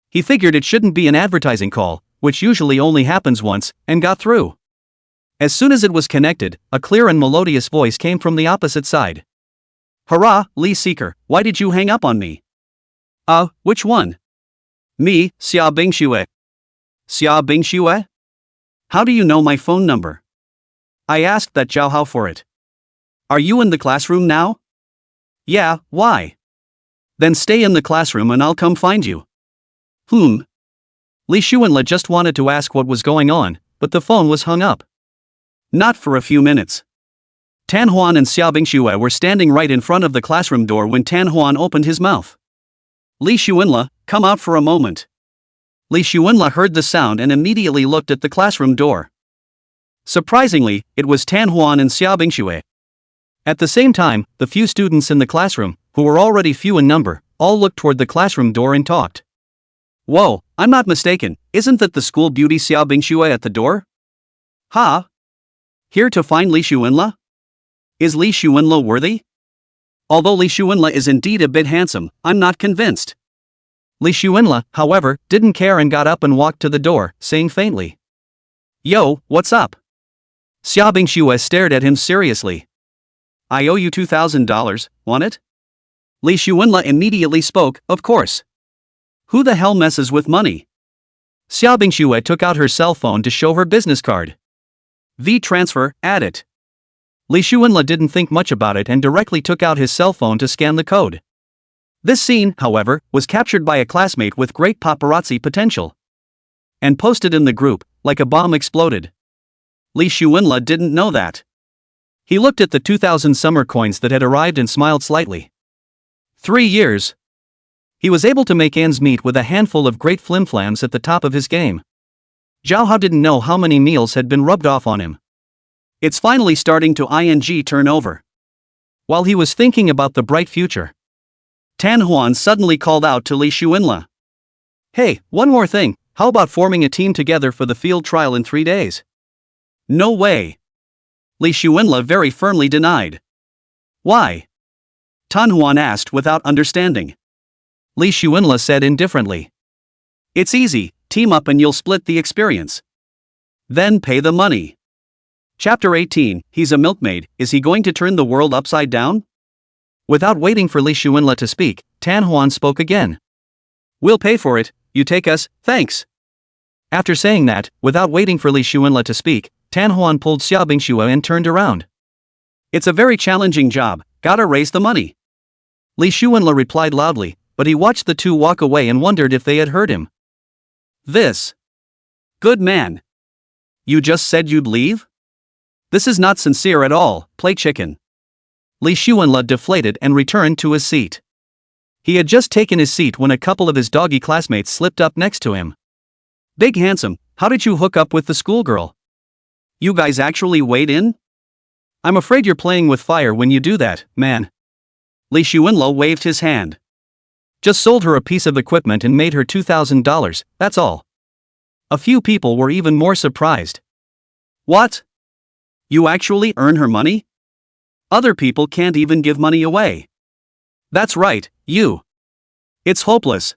He figured it shouldn't be an advertising call, which usually only happens once, and got through. As soon as it was connected, a clear and melodious voice came from the opposite side. Hurrah, Li Seeker, why did you hang up on me? Which one? Me, Xia Bingshue. Xia Bingshue? How do you know my phone number? I asked that Zhao Hao for it. Are you in the classroom now? Yeah, why? Then stay in the classroom and I'll come find you. Li Xuanla just wanted to ask what was going on, but the phone was hung up. Not for a few minutes. Tan Huan and Xiao Bingxue were standing right in front of the classroom door when Tan Huan opened his mouth. Li Xuanla, come out for a moment. Li Xuanla heard the sound and immediately looked at the classroom door. Surprisingly, it was Tan Huan and Xiao Bingxue. At the same time, the few students in the classroom, who were already few in number, all looked toward the classroom door and talked. Whoa, I'm not mistaken, isn't that the school beauty Xiao Bingxue at the door? Ha? Here to find Li Xuanla? Is Li Xuanla worthy? Although Li Xuanla is indeed a bit handsome, I'm not convinced. Li Xuanla, however, didn't care and got up and walked to the door, saying faintly. Yo, what's up? Xiao Bingxue stared at him seriously. I owe you $2,000, want it? Li Xuanla immediately spoke, of course. Who the hell messes with money? Xiao Bingxue took out her cell phone to show her business card. V-transfer, add it. Li Xuanla didn't think much about it and directly took out his cell phone to scan the code. This scene, however, was captured by a classmate with great paparazzi potential. And posted in the group, like a bomb exploded. Li Xuanla didn't know that. He looked at the 2,000 summer coins that had arrived and smiled slightly. 3 years. He was able to make ends meet with a handful of great flimflams at the top of his game. Zhao Hao didn't know how many meals had been rubbed off on him. It's finally starting to turn over. While he was thinking about the bright future, Tan Huan suddenly called out to Li Xuanla. Hey, one more thing, how about forming a team together for the field trial in 3 days? No way. Li Xuanla very firmly denied. Why? Tan Huan asked without understanding. Li Xuanla said indifferently. It's easy, team up and you'll split the experience. Then pay the money. Chapter 18, He's a milkmaid, is he going to turn the world upside down? Without waiting for Li Xuanla to speak, Tan Huan spoke again. We'll pay for it, you take us, thanks. After saying that, without waiting for Li Xuanla to speak, Tan Huan pulled Xiao Bingxue and turned around. It's a very challenging job, gotta raise the money. Li Xuanla replied loudly, but he watched the two walk away and wondered if they had heard him. This. Good man. You just said you'd leave? This is not sincere at all, play chicken. Li Xuanla deflated and returned to his seat. He had just taken his seat when a couple of his doggy classmates slipped up next to him. Big handsome, how did you hook up with the schoolgirl? You guys actually weighed in? I'm afraid you're playing with fire when you do that, man. Li Xuanla waved his hand. Just sold her a piece of equipment and made her $2,000, that's all. A few people were even more surprised. What? You actually earn her money? Other people can't even give money away. That's right, you. It's hopeless.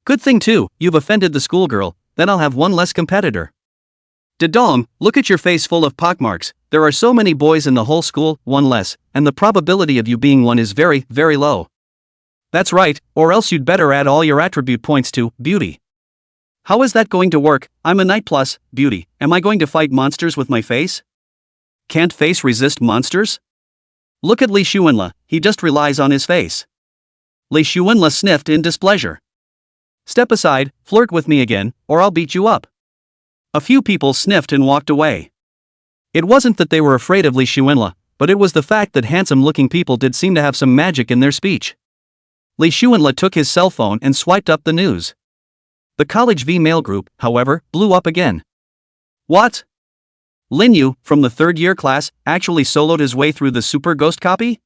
Good thing too, you've offended the schoolgirl, then I'll have one less competitor. Dadong, look at your face full of pockmarks, there are so many boys in the whole school, one less, and the probability of you being one is very, very low. That's right, or else you'd better add all your attribute points to beauty. How is that going to work? I'm a knight plus beauty, am I going to fight monsters with my face? Can't face resist monsters? Look at Li Xuanla, he just relies on his face. Li Xuanla sniffed in displeasure. Step aside, flirt with me again, or I'll beat you up. A few people sniffed and walked away. It wasn't that they were afraid of Li Xuanla, but it was the fact that handsome-looking people did seem to have some magic in their speech. Li Xuanla took his cell phone and swiped up the news. The college V-mail group, however, blew up again. What? Lin Yu, from the third-year class, actually soloed his way through the Super Ghost copy?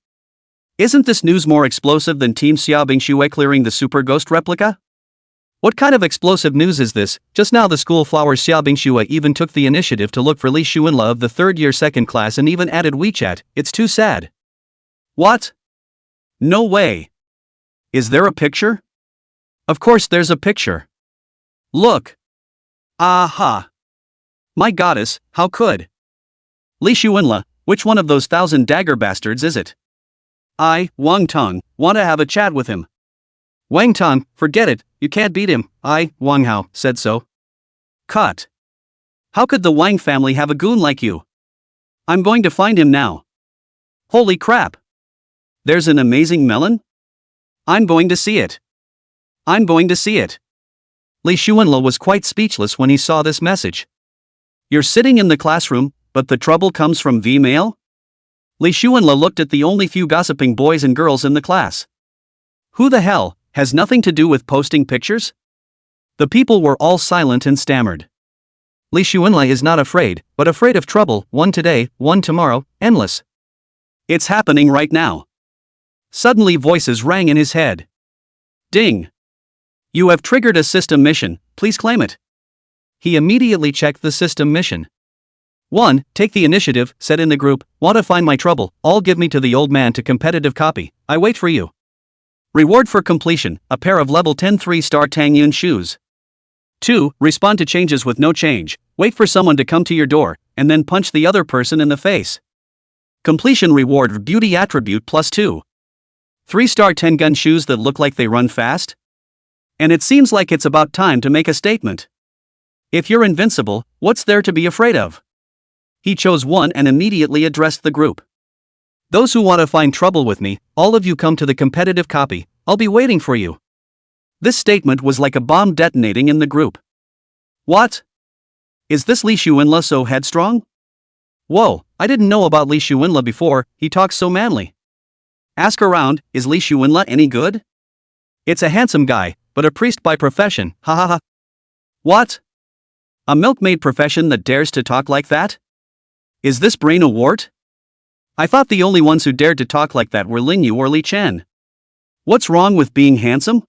Isn't this news more explosive than Team Xiao Bingxue clearing the Super Ghost replica? What kind of explosive news is this? Just now the school flower Xiao Bingxue even took the initiative to look for Li Xuanla of the third-year second class and even added WeChat, it's too sad. What? No way. Is there a picture? Of course there's a picture. Look. Aha. My goddess, how could? Li Xuanla, which one of those 1,000 dagger bastards is it? Wang Tong, want to have a chat with him. Wang Tong, forget it, you can't beat him, Wang Hao, said so. Cut. How could the Wang family have a goon like you? I'm going to find him now. Holy crap. There's an amazing melon? I'm going to see it. I'm going to see it. Li Xuanle was quite speechless when he saw this message. You're sitting in the classroom, but the trouble comes from V-mail? Li Xuanle looked at the only few gossiping boys and girls in the class. Who the hell, has nothing to do with posting pictures? The people were all silent and stammered. Li Xuanle is not afraid, but afraid of trouble, one today, one tomorrow, endless. It's happening right now. Suddenly voices rang in his head. Ding! You have triggered a system mission, please claim it. He immediately checked the system mission. 1. Take the initiative, said in the group, want to find my trouble, all give me to the old man to competitive copy, I wait for you. Reward for completion, a pair of level 10 3-star Tangyun shoes. 2. Respond to changes with no change, wait for someone to come to your door, and then punch the other person in the face. Completion reward beauty attribute plus 2. 3-star 10-gun shoes that look like they run fast? And it seems like it's about time to make a statement. If you're invincible, what's there to be afraid of? He chose 1 and immediately addressed the group. Those who want to find trouble with me, all of you come to the competitive copy, I'll be waiting for you. This statement was like a bomb detonating in the group. What? Is this Li Xuanle so headstrong? Whoa, I didn't know about Li Xuanle before, he talks so manly. Ask around, is Li Xuanle any good? It's a handsome guy, but a priest by profession, ha ha ha. What? A milkmaid profession that dares to talk like that? Is this brain a wart? I thought the only ones who dared to talk like that were Ling Yu or Li Chen. What's wrong with being handsome?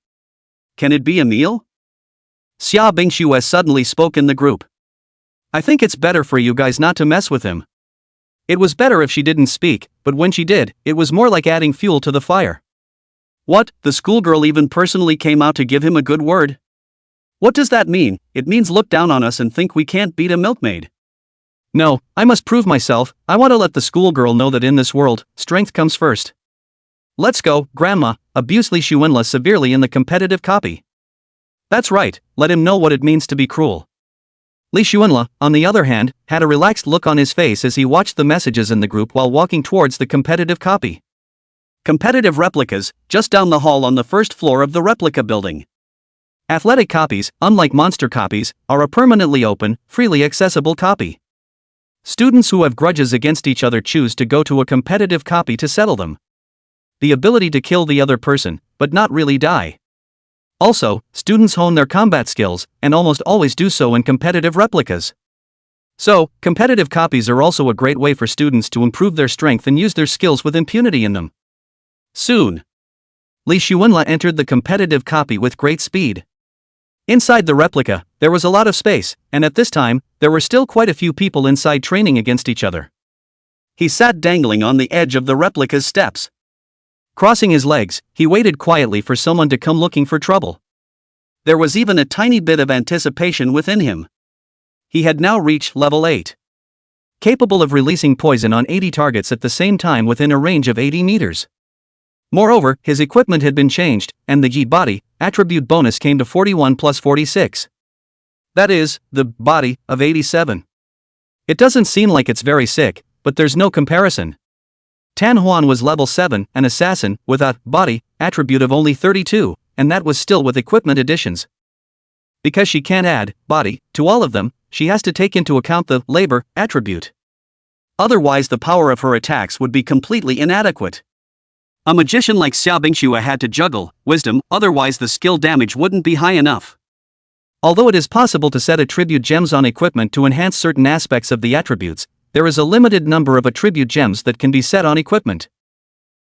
Can it be a meal? Xia Bingshu suddenly spoke in the group. I think it's better for you guys not to mess with him. It was better if she didn't speak, but when she did, it was more like adding fuel to the fire. What, the schoolgirl even personally came out to give him a good word? What does that mean? It means look down on us and think we can't beat a milkmaid. No, I must prove myself, I want to let the schoolgirl know that in this world, strength comes first. Let's go, Grandma, abuse Li Xuanle severely in the competitive copy. That's right, let him know what it means to be cruel. Li Xuanle, on the other hand, had a relaxed look on his face as he watched the messages in the group while walking towards the competitive copy. Competitive replicas, just down the hall on the first floor of the replica building. Athletic copies, unlike monster copies, are a permanently open, freely accessible copy. Students who have grudges against each other choose to go to a competitive copy to settle them. The ability to kill the other person, but not really die. Also, students hone their combat skills, and almost always do so in competitive replicas. So, competitive copies are also a great way for students to improve their strength and use their skills with impunity in them. Soon, Li Xuanle entered the competitive copy with great speed. Inside the replica, there was a lot of space, and at this time, there were still quite a few people inside training against each other. He sat dangling on the edge of the replica's steps. Crossing his legs, he waited quietly for someone to come looking for trouble. There was even a tiny bit of anticipation within him. He had now reached level 8. Capable of releasing poison on 80 targets at the same time within a range of 80 meters. Moreover, his equipment had been changed, and the Yi body attribute bonus came to 41 plus 46. That is, the body of 87. It doesn't seem like it's very sick, but there's no comparison. Tan Huan was level 7, an assassin, with a body attribute of only 32, and that was still with equipment additions. Because she can't add body to all of them, she has to take into account the labor attribute. Otherwise, the power of her attacks would be completely inadequate. A magician like Xia Bingshu had to juggle wisdom, otherwise the skill damage wouldn't be high enough. Although it is possible to set attribute gems on equipment to enhance certain aspects of the attributes, there is a limited number of attribute gems that can be set on equipment.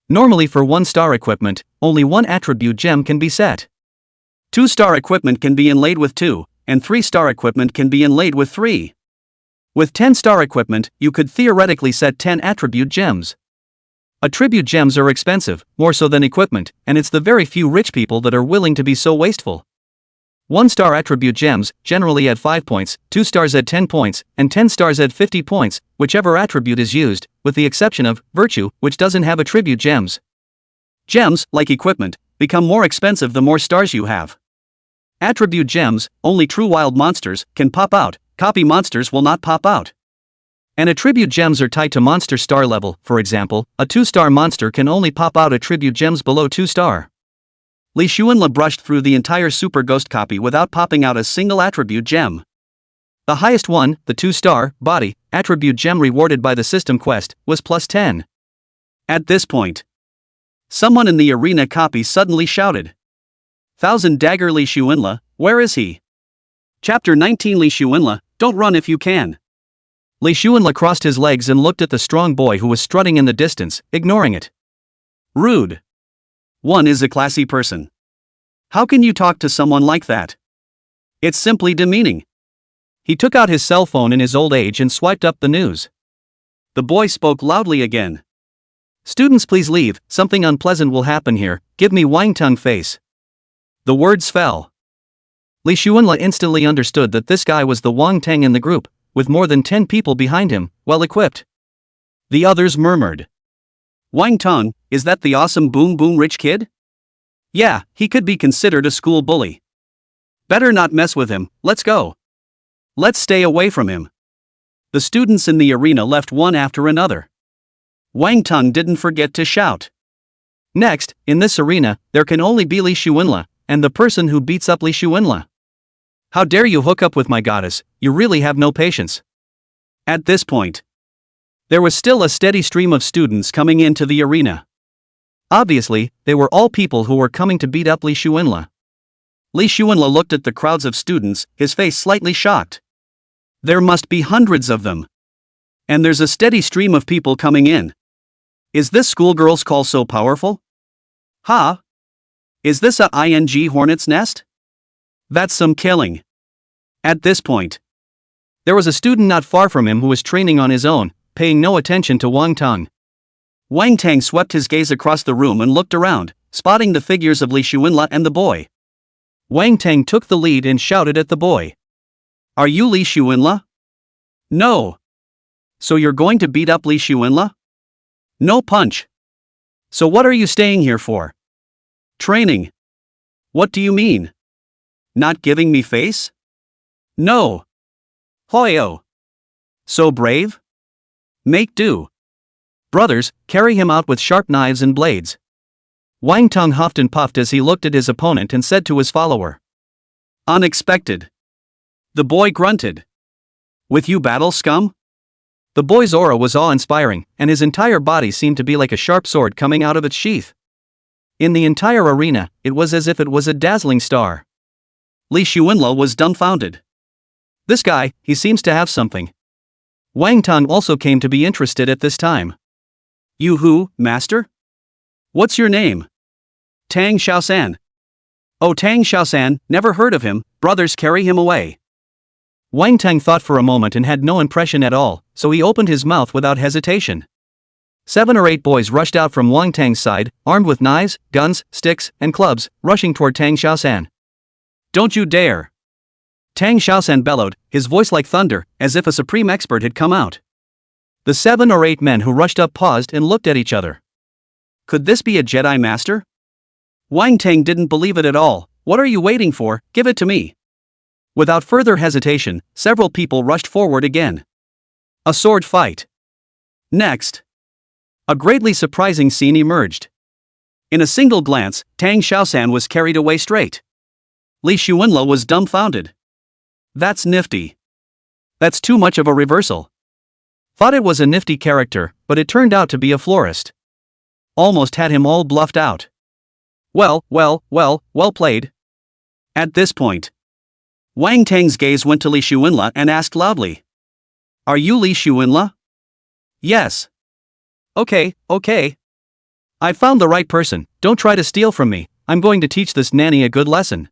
Normally for 1-star equipment, only 1 attribute gem can be set. 2-star equipment can be inlaid with 2, and 3-star equipment can be inlaid with 3. With 10-star equipment, you could theoretically set 10 attribute gems. Attribute gems are expensive, more so than equipment, and it's the very few rich people that are willing to be so wasteful. 1-star attribute gems generally add 5 points, 2 stars add 10 points, and 10 stars add 50 points, whichever attribute is used, with the exception of virtue, which doesn't have attribute gems. Gems, like equipment, become more expensive the more stars you have. Attribute gems, only true wild monsters, can pop out, copy monsters will not pop out. And attribute gems are tied to monster star level, for example, a 2-star monster can only pop out attribute gems below 2-star. Li Xuanla brushed through the entire Super Ghost copy without popping out a single attribute gem. The highest one, the 2-star, body, attribute gem rewarded by the system quest, was plus 10. At this point, someone in the arena copy suddenly shouted. Thousand Dagger Li Xuanla, where is he? Chapter 19 Li Xuanla, don't run if you can. Li Xuanla crossed his legs and looked at the strong boy who was strutting in the distance, ignoring it. Rude. One is a classy person. How can you talk to someone like that? It's simply demeaning. He took out his cell phone in his old age and swiped up the news. The boy spoke loudly again. Students, please leave, something unpleasant will happen here, give me Wang Tongue face. The words fell. Li Xuanla instantly understood that this guy was the Wang Tang in the group, with more than 10 people behind him, well equipped. The others murmured. Wang Tongue, is that the awesome boom boom rich kid? Yeah, he could be considered a school bully. Better not mess with him, let's go. Let's stay away from him. The students in the arena left one after another. Wang Tongue didn't forget to shout. Next, in this arena, there can only be Li Xuanla, and the person who beats up Li Xuanla. How dare you hook up with my goddess, you really have no patience. At this point, there was still a steady stream of students coming into the arena. Obviously, they were all people who were coming to beat up Li Xuanla. Li Xuanla looked at the crowds of students, his face slightly shocked. There must be hundreds of them. And there's a steady stream of people coming in. Is this schoolgirl's call so powerful? Huh? Is this a ING hornet's nest? That's some killing. At this point, there was a student not far from him who was training on his own, paying no attention to Wang Tang. Wang Tang swept his gaze across the room and looked around, spotting the figures of Li Xuanla and the boy. Wang Tang took the lead and shouted at the boy. Are you Li Xuanla? No. So you're going to beat up Li Xuanla? No punch. So what are you staying here for? Training. What do you mean? Not giving me face? No. Hoyo. So brave? Make do. Brothers, carry him out with sharp knives and blades. Wang Tong huffed and puffed as he looked at his opponent and said to his follower. Unexpected. The boy grunted. With you battle, scum? The boy's aura was awe-inspiring, and his entire body seemed to be like a sharp sword coming out of its sheath. In the entire arena, it was as if it was a dazzling star. Li Xuanla was dumbfounded. This guy, he seems to have something. Wang Tong also came to be interested at this time. You who, master? What's your name? Tang Xiaosan. Oh, Tang Xiaosan, never heard of him, brothers carry him away. Wang Tang thought for a moment and had no impression at all, so he opened his mouth without hesitation. 7 or 8 boys rushed out from Wang Tang's side, armed with knives, guns, sticks, and clubs, rushing toward Tang Xiaosan. Don't you dare! Tang Xiaosan bellowed, his voice like thunder, as if a supreme expert had come out. The 7 or 8 men who rushed up paused and looked at each other. Could this be a Jedi Master? Wang Tang didn't believe it at all. What are you waiting for? Give it to me. Without further hesitation, several people rushed forward again. A sword fight. Next, a greatly surprising scene emerged. In a single glance, Tang Xiaosan was carried away straight. Li Xuanla was dumbfounded. That's nifty. That's too much of a reversal. Thought it was a nifty character, but it turned out to be a florist. Almost had him all bluffed out. Well played. At this point, Wang Tang's gaze went to Li Xuanla and asked loudly. Are you Li Xuanla? Yes. Okay. I found the right person, don't try to steal from me, I'm going to teach this nanny a good lesson.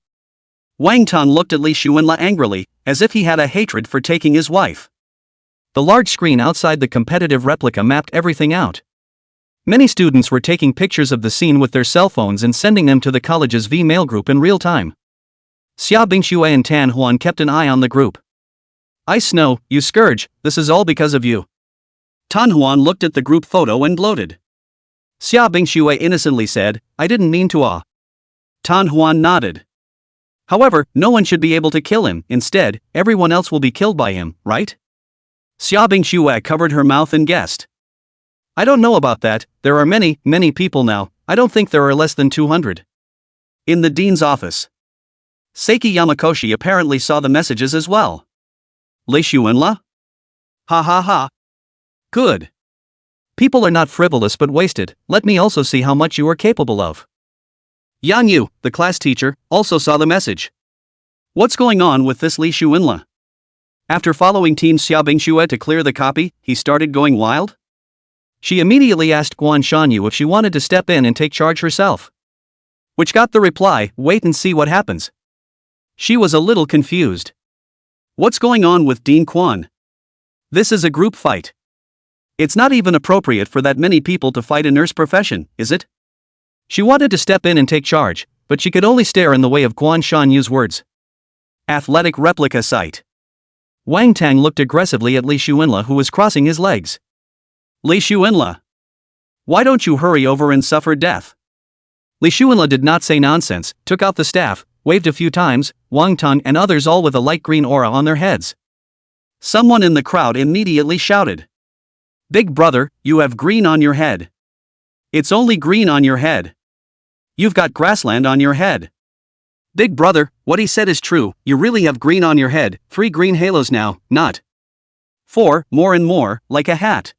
Wang Tang looked at Li Xuanla angrily, as if he had a hatred for taking his wife. The large screen outside the competitive replica mapped everything out. Many students were taking pictures of the scene with their cell phones and sending them to the college's V-mail group in real time. Xia Bingxue and Tan Huan kept an eye on the group. Ice Snow, you scourge, this is all because of you. Tan Huan looked at the group photo and gloated. Xia Bingxue innocently said, I didn't mean to. Tan Huan nodded. However, no one should be able to kill him, instead, everyone else will be killed by him, right? Xia Bingxue covered her mouth and guessed. I don't know about that, there are many people now, I don't think there are less than 200. In the dean's office. Seiki Yamakoshi apparently saw the messages as well. Li Xuanla? Ha ha ha. Good. People are not frivolous but wasted, let me also see how much you are capable of. Yang Yu, the class teacher, also saw the message. What's going on with this Li Xuanla? After following Team Xiaobingxue to clear the copy, he started going wild? She immediately asked Guan Shanyu if she wanted to step in and take charge herself. Which got the reply, wait and see what happens. She was a little confused. What's going on with Dean Quan? This is a group fight. It's not even appropriate for that many people to fight a nurse profession, is it? She wanted to step in and take charge, but she could only stare in the way of Guan Shanyu's words. Athletic replica site. Wang Tang looked aggressively at Li Xuanla, who was crossing his legs. Li Xuanla. Why don't you hurry over and suffer death? Li Xuanla did not say nonsense, took out the staff, waved a few times, Wang Tang and others all with a light green aura on their heads. Someone in the crowd immediately shouted. Big brother, you have green on your head. It's only green on your head. You've got grassland on your head. Big brother, what he said is true, you really have green on your head, 3 green halos now, not 4, more and more, like a hat.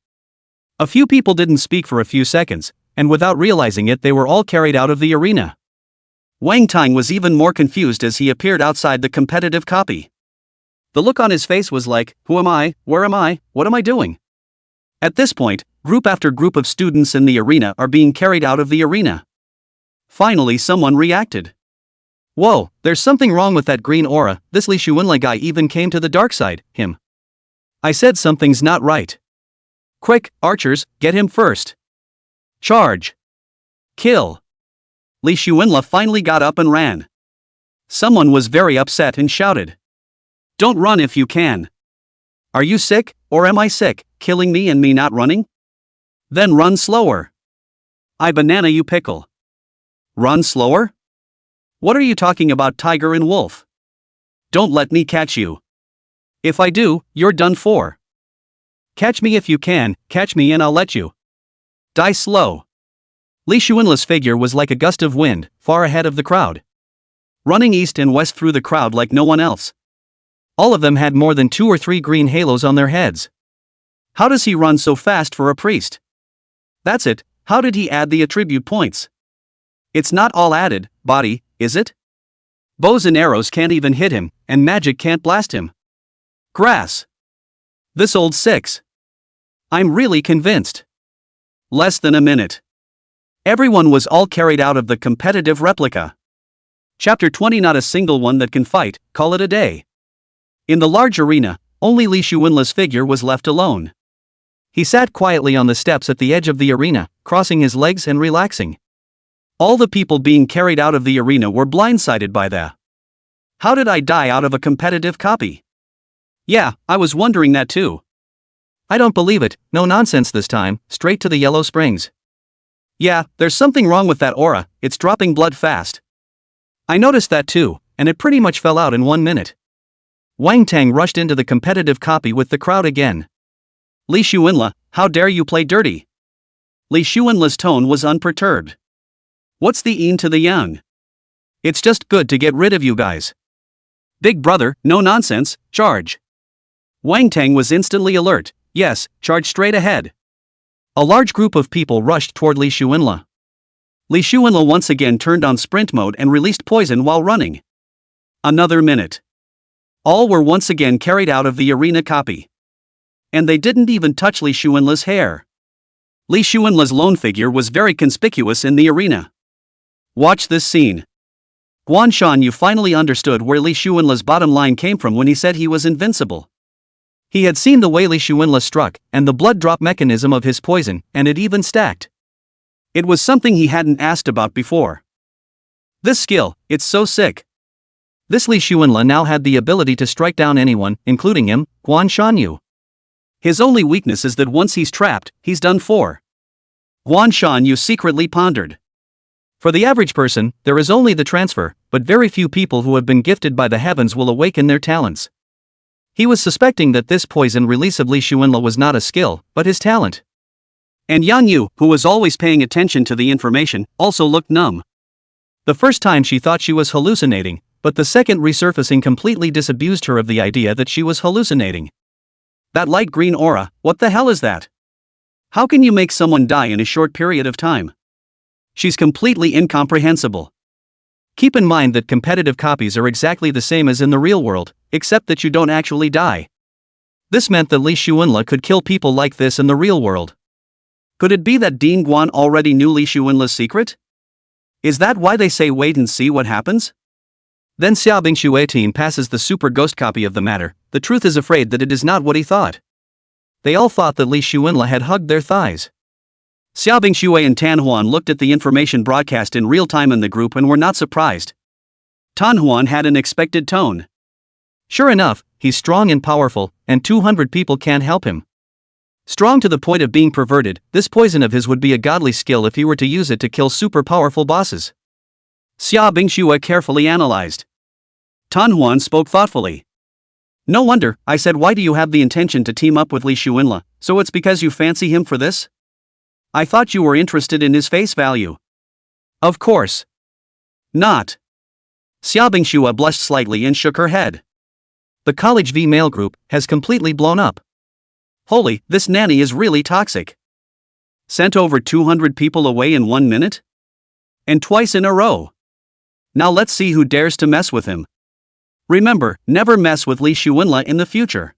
A few people didn't speak for a few seconds, and without realizing it they were all carried out of the arena. Wang Tang was even more confused as he appeared outside the competitive copy. The look on his face was like, who am I, where am I, what am I doing? At this point, group after group of students in the arena are being carried out of the arena. Finally someone reacted. Whoa, there's something wrong with that green aura, this Li Xuanla guy even came to the dark side, him. I said something's not right. Quick, archers, get him first. Charge. Kill. Li Xuanla finally got up and ran. Someone was very upset and shouted. Don't run if you can. Are you sick, or am I sick, killing me and me not running? Then run slower. I banana you pickle. Run slower? What are you talking about, tiger and wolf? Don't let me catch you. If I do, you're done for. Catch me if you can, catch me and I'll let you. Die slow. Li Xuanla's figure was like a gust of wind, far ahead of the crowd. Running east and west through the crowd like no one else. All of them had more than 2 or 3 green halos on their heads. How does he run so fast for a priest? That's it, how did he add the attribute points? It's not all added, body, is it? Bows and arrows can't even hit him, and magic can't blast him. Grass. This old 6. I'm really convinced. Less than a minute. Everyone was all carried out of the competitive replica. Chapter 20. Not a single one that can fight, call it a day. In the large arena, only Li Xuanla's figure was left alone. He sat quietly on the steps at the edge of the arena, crossing his legs and relaxing. All the people being carried out of the arena were blindsided by that. How did I die out of a competitive copy? Yeah, I was wondering that too. I don't believe it, no nonsense this time, straight to the Yellow Springs. Yeah, there's something wrong with that aura, it's dropping blood fast. I noticed that too, and it pretty much fell out in 1 minute. Wang Tang rushed into the competitive copy with the crowd again. Li Xuanla, how dare you play dirty? Li Xuanla's tone was unperturbed. What's the yin to the yang? It's just good to get rid of you guys. Big brother, no nonsense, charge. Wang Tang was instantly alert, yes, charge straight ahead. A large group of people rushed toward Li Xuanla. Li Xuanla once again turned on sprint mode and released poison while running. Another minute. All were once again carried out of the arena copy. And they didn't even touch Li Xuanla's hair. Li Xuanla's lone figure was very conspicuous in the arena. Watch this scene. Guan Shanyu finally understood where Li Xuanla's bottom line came from when he said he was invincible. He had seen the way Li Xuanla struck, and the blood drop mechanism of his poison, and it even stacked. It was something he hadn't asked about before. This skill, it's so sick. This Li Xuanla now had the ability to strike down anyone, including him, Guan Shanyu. His only weakness is that once he's trapped, he's done for. Guan Shanyu secretly pondered. For the average person, there is only the transfer, but very few people who have been gifted by the heavens will awaken their talents. He was suspecting that this poison release of Li Xuanla was not a skill, but his talent. And Yang Yu, who was always paying attention to the information, also looked numb. The first time she thought she was hallucinating, but the second resurfacing completely disabused her of the idea that she was hallucinating. That light green aura, what the hell is that? How can you make someone die in a short period of time? She's completely incomprehensible. Keep in mind that competitive copies are exactly the same as in the real world, except that you don't actually die. This meant that Li Xuanla could kill people like this in the real world. Could it be that Dean Guan already knew Li Xuanla's secret? Is that why they say wait and see what happens? Then Xia Bingxue team passes the super ghost copy of the matter. The truth is afraid that it is not what he thought. They all thought that Li Xuanla had hugged their thighs. Xia Bingxue and Tan Huan looked at the information broadcast in real time in the group and were not surprised. Tan Huan had an expected tone. Sure enough, he's strong and powerful, and 200 people can't help him. Strong to the point of being perverted, this poison of his would be a godly skill if he were to use it to kill super powerful bosses. Xia Bingxue carefully analyzed. Tan Huan spoke thoughtfully. No wonder, I said, why do you have the intention to team up with Li Xuanla? So it's because you fancy him for this? I thought you were interested in his face value. Of course. Not. Xia Bingxue blushed slightly and shook her head. The College V male group has completely blown up. Holy, this nanny is really toxic. Sent over 200 people away in 1 minute? And twice in a row. Now let's see who dares to mess with him. Remember, never mess with Li Xuanla in the future.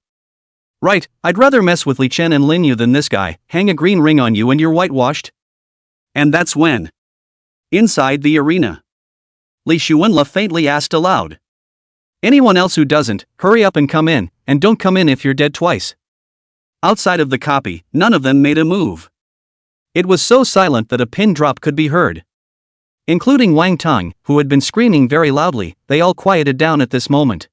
Right, I'd rather mess with Li Chen and Lin Yu than this guy. Hang a green ring on you and you're whitewashed. And that's when. Inside the arena. Li Xuanla faintly asked aloud. Anyone else who doesn't, hurry up and come in, and don't come in if you're dead twice. Outside of the copy, none of them made a move. It was so silent that a pin drop could be heard. Including Wang Tang, who had been screaming very loudly. They all quieted down at this moment.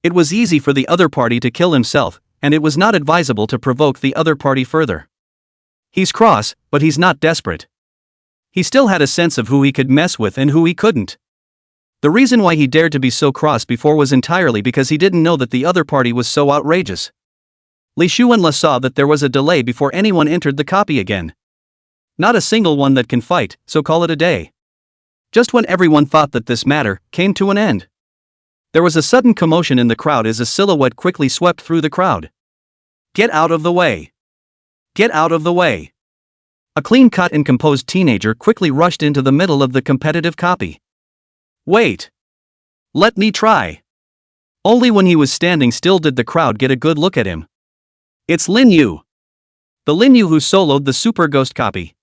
It was easy for the other party to kill himself, and it was not advisable to provoke the other party further. He's cross, but he's not desperate. He still had a sense of who he could mess with and who he couldn't. The reason why he dared to be so cross before was entirely because he didn't know that the other party was so outrageous. Li Xuanla saw that there was a delay before anyone entered the copy again. Not a single one that can fight, so call it a day. Just when everyone thought that this matter came to an end. There was a sudden commotion in the crowd as a silhouette quickly swept through the crowd. Get out of the way. Get out of the way. A clean-cut and composed teenager quickly rushed into the middle of the competitive copy. Wait. Let me try. Only when he was standing still did the crowd get a good look at him. It's Lin Yu. The Lin Yu who soloed the Super Ghost copy.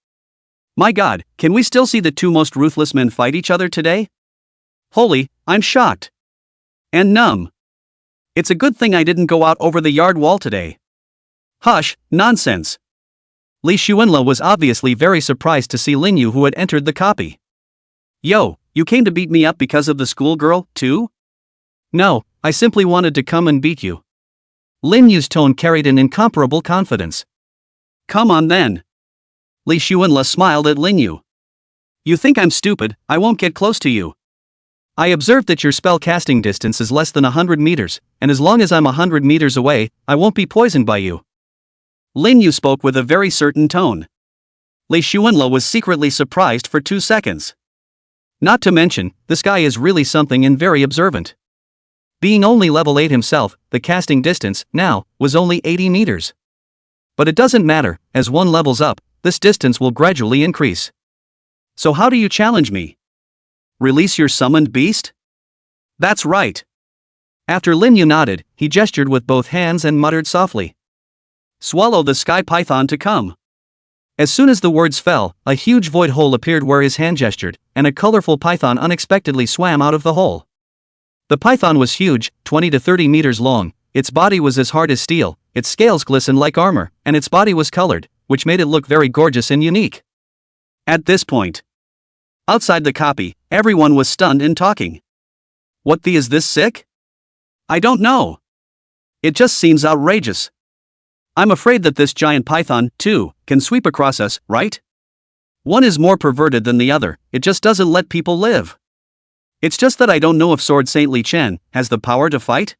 My god, can we still see the two most ruthless men fight each other today? Holy, I'm shocked. And numb. It's a good thing I didn't go out over the yard wall today. Hush, nonsense. Li Xuanla was obviously very surprised to see Lin Yu who had entered the copy. Yo, you came to beat me up because of the schoolgirl, too? No, I simply wanted to come and beat you. Lin Yu's tone carried an incomparable confidence. Come on then. Li Xuanla smiled at Lin Yu. You think I'm stupid, I won't get close to you. I observed that your spell casting distance is less than 100 meters, and as long as I'm 100 meters away, I won't be poisoned by you. Lin Yu spoke with a very certain tone. Li Xuanla was secretly surprised for 2 seconds. Not to mention, this guy is really something and very observant. Being only level 8 himself, the casting distance, now, was only 80 meters. But it doesn't matter, as one levels up, this distance will gradually increase. So how do you challenge me? Release your summoned beast? That's right. After Lin Yu nodded, he gestured with both hands and muttered softly. Swallow the sky python to come. As soon as the words fell, a huge void hole appeared where his hand gestured, and a colorful python unexpectedly swam out of the hole. The python was huge, 20 to 30 meters long, its body was as hard as steel, its scales glistened like armor, and its body was colored, which made it look very gorgeous and unique. At this point, outside the copy, everyone was stunned and talking. What the is this sick? I don't know. It just seems outrageous. I'm afraid that this giant python, too, can sweep across us, right? One is more perverted than the other, it just doesn't let people live. It's just that I don't know if Sword Saint Li Chen has the power to fight?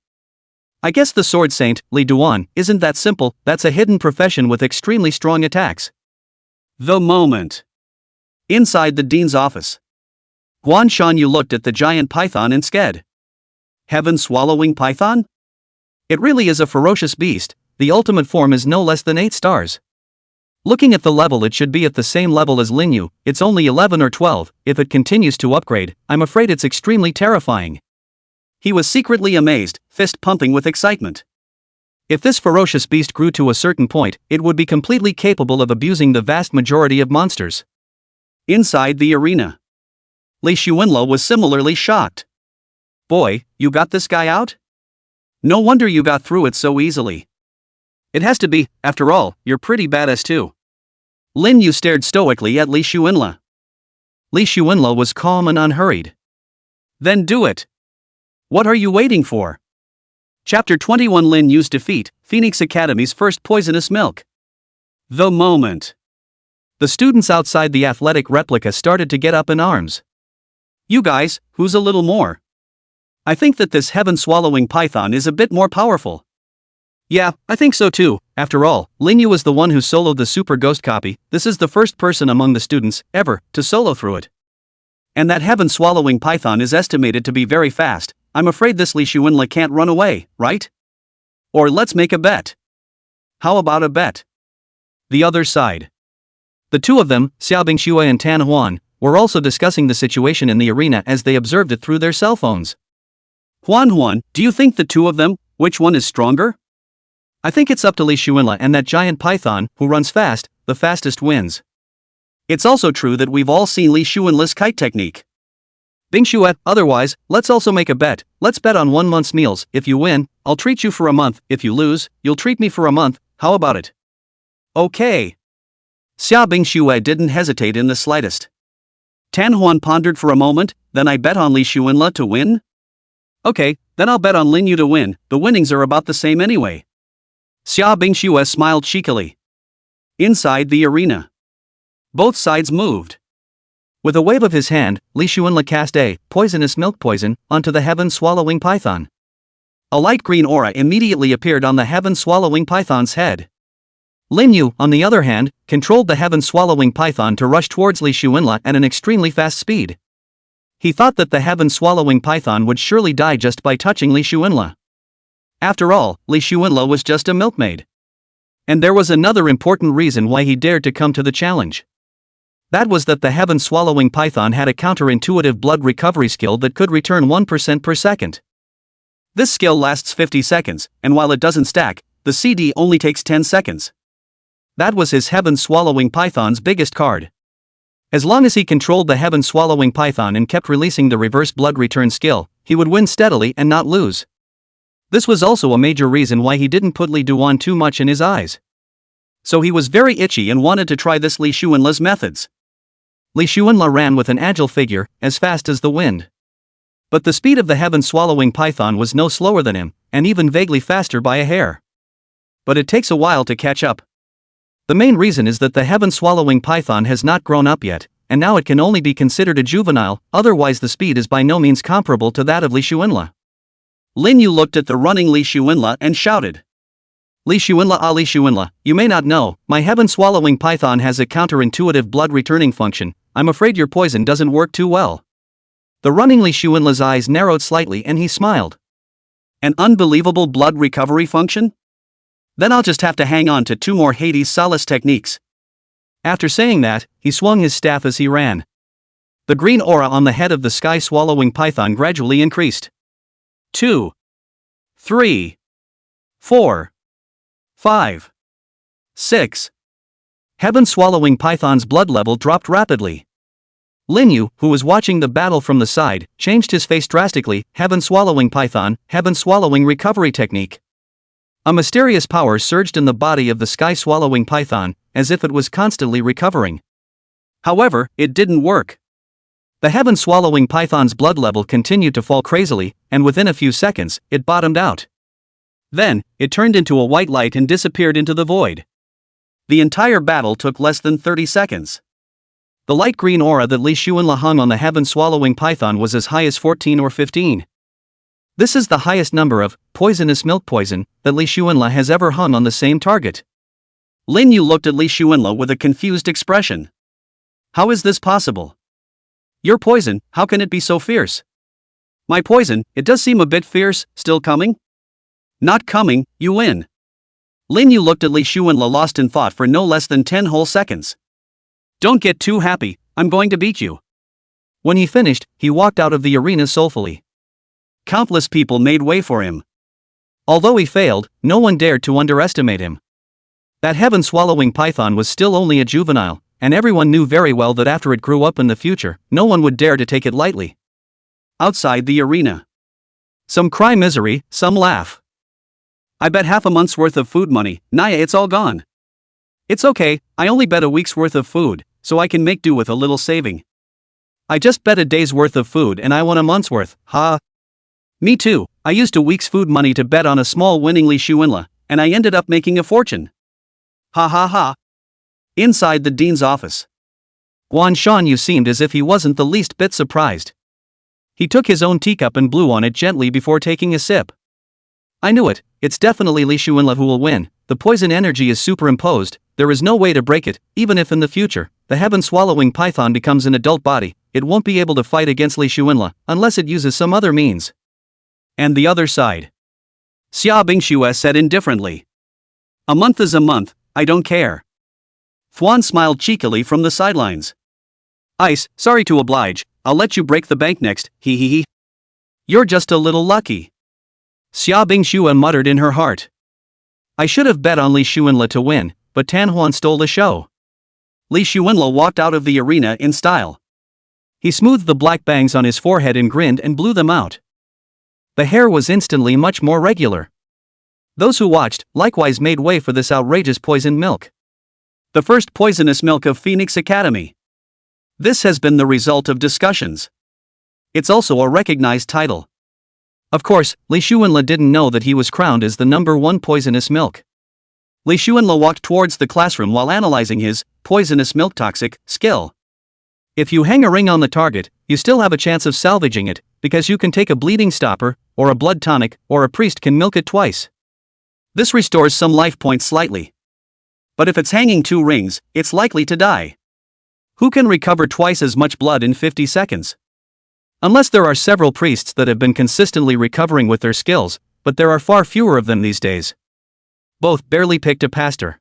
I guess the Sword Saint, Li Duan, isn't that simple, that's a hidden profession with extremely strong attacks. The moment. Inside the dean's office. Huan Shanyu looked at the giant python instead. Heaven-swallowing python? It really is a ferocious beast. The ultimate form is no less than 8 stars. Looking at the level, it should be at the same level as Linyu. It's only 11 or 12. If it continues to upgrade, I'm afraid it's extremely terrifying. He was secretly amazed, fist pumping with excitement. If this ferocious beast grew to a certain point, it would be completely capable of abusing the vast majority of monsters. Inside the arena, Li Xuanle was similarly shocked. Boy, you got this guy out? No wonder you got through it so easily. It has to be, after all, you're pretty badass too. Lin Yu stared stoically at Li Xuanle. Li Xuanle was calm and unhurried. Then do it. What are you waiting for? Chapter 21 Lin Yu's defeat, Phoenix Academy's first poisonous milk. The moment. The students outside the athletic replica started to get up in arms. You guys, who's a little more? I think that this heaven-swallowing python is a bit more powerful. Yeah, I think so too. After all, Lin Yu was the one who soloed the super ghost copy. This is the first person among the students, ever, to solo through it. And that heaven-swallowing python is estimated to be very fast. I'm afraid this Li Xuanle can't run away, right? Or let's make a bet. How about a bet? The other side. The two of them, Xiaobing Xue and Tan Huan, were also discussing the situation in the arena as they observed it through their cell phones. Huan, do you think the two of them, which one is stronger? I think it's up to Li Xuanle and that giant python, who runs fast, the fastest wins. It's also true that we've all seen Li Xuanle's kite technique. Bing Xue, otherwise, let's also make a bet. Let's bet on 1 month's meals. If you win, I'll treat you for a month. If you lose, you'll treat me for a month. How about it? Okay. Xiaobing Xue didn't hesitate in the slightest. Tan Huan pondered for a moment. Then I bet on Li Xuanle to win? Okay, then I'll bet on Lin Yu to win. The winnings are about the same anyway. Xiaobing Xue smiled cheekily. Inside the arena, both sides moved. With a wave of his hand, Li Xuanle cast a poisonous milk poison onto the heaven-swallowing python. A light green aura immediately appeared on the heaven-swallowing python's head. Lin Yu, on the other hand, controlled the heaven-swallowing python to rush towards Li Xuanle at an extremely fast speed. He thought that the heaven-swallowing python would surely die just by touching Li Xuanle. After all, Li Xuanle was just a milkmaid. And there was another important reason why he dared to come to the challenge. That was that the heaven-swallowing python had a counterintuitive blood recovery skill that could return 1% per second. This skill lasts 50 seconds, and while it doesn't stack, the CD only takes 10 seconds. That was his heaven-swallowing python's biggest card. As long as he controlled the heaven-swallowing python and kept releasing the reverse blood return skill, he would win steadily and not lose. This was also a major reason why he didn't put Li Duan too much in his eyes. So he was very itchy and wanted to try this Li Xuanle's methods. Li Xuanle ran with an agile figure, as fast as the wind. But the speed of the heaven-swallowing python was no slower than him, and even vaguely faster by a hair. But it takes a while to catch up. The main reason is that the heaven-swallowing python has not grown up yet, and now it can only be considered a juvenile, otherwise the speed is by no means comparable to that of Li Xuanle. Lin Yu looked at the running Li Xuanle and shouted. Li Xuanle, you may not know, my heaven-swallowing python has a counterintuitive blood-returning function. I'm afraid your poison doesn't work too well. The running Li Xuanle's eyes narrowed slightly and he smiled. An unbelievable blood recovery function? Then I'll just have to hang on to 2 more Hades Solace techniques. After saying that, he swung his staff as he ran. The green aura on the head of the sky-swallowing python gradually increased. 2, 3, 4, 5, 6. Heaven-swallowing python's blood level dropped rapidly. Lin Yu, who was watching the battle from the side, changed his face drastically. Heaven-swallowing python, heaven-swallowing recovery technique. A mysterious power surged in the body of the sky-swallowing python, as if it was constantly recovering. However, it didn't work. The heaven-swallowing python's blood level continued to fall crazily, and within a few seconds, it bottomed out. Then, it turned into a white light and disappeared into the void. The entire battle took less than 30 seconds. The light green aura that Li Xuanle hung on the heaven-swallowing python was as high as 14 or 15. This is the highest number of poisonous milk poison that Li Xuanle has ever hung on the same target. Lin Yu looked at Li Xuanle with a confused expression. How is this possible? Your poison, how can it be so fierce? My poison, it does seem a bit fierce, still coming? Not coming, you win. Lin Yu looked at Li Xuanla lost in thought for no less than 10 whole seconds. Don't get too happy, I'm going to beat you. When he finished, he walked out of the arena soulfully. Countless people made way for him. Although he failed, no one dared to underestimate him. That heaven-swallowing python was still only a juvenile, and everyone knew very well that after it grew up in the future, no one would dare to take it lightly. Outside the arena. Some cry misery, some laugh. I bet half a month's worth of food money, Naya, it's all gone. It's okay, I only bet a week's worth of food, so I can make do with a little saving. I just bet a day's worth of food and I won a month's worth, ha. Me too, I used a week's food money to bet on a small winning Li Xuanla, and I ended up making a fortune. Ha ha ha. Inside the dean's office. Guan Shanyu seemed as if he wasn't the least bit surprised. He took his own teacup and blew on it gently before taking a sip. I knew it, it's definitely Li Xuanla who will win. The poison energy is superimposed, there is no way to break it, even if in the future, the heaven-swallowing python becomes an adult body, it won't be able to fight against Li Xuanla, unless it uses some other means. And the other side. Xia Bingxue said indifferently. A month is a month, I don't care. Fuan smiled cheekily from the sidelines. Ice, sorry to oblige, I'll let you break the bank next, hee hee hee. You're just a little lucky. Xia Bingxue muttered in her heart. I should have bet on Li Xuanla to win, but Tan Huan stole the show. Li Xuanla walked out of the arena in style. He smoothed the black bangs on his forehead and grinned and blew them out. The hair was instantly much more regular. Those who watched, likewise made way for this outrageous poisoned milk. The first poisonous milk of Phoenix Academy. This has been the result of discussions. It's also a recognized title. Of course, Li Xuanla didn't know that he was crowned as the #1 poisonous milk. Li Xuanla walked towards the classroom while analyzing his poisonous milk toxic skill. If you hang a ring on the target, you still have a chance of salvaging it, because you can take a bleeding stopper, or a blood tonic, or a priest can milk it twice. This restores some life points slightly. But if it's hanging 2 rings, it's likely to die. Who can recover twice as much blood in 50 seconds? Unless there are several priests that have been consistently recovering with their skills, but there are far fewer of them these days. Both barely picked a pastor.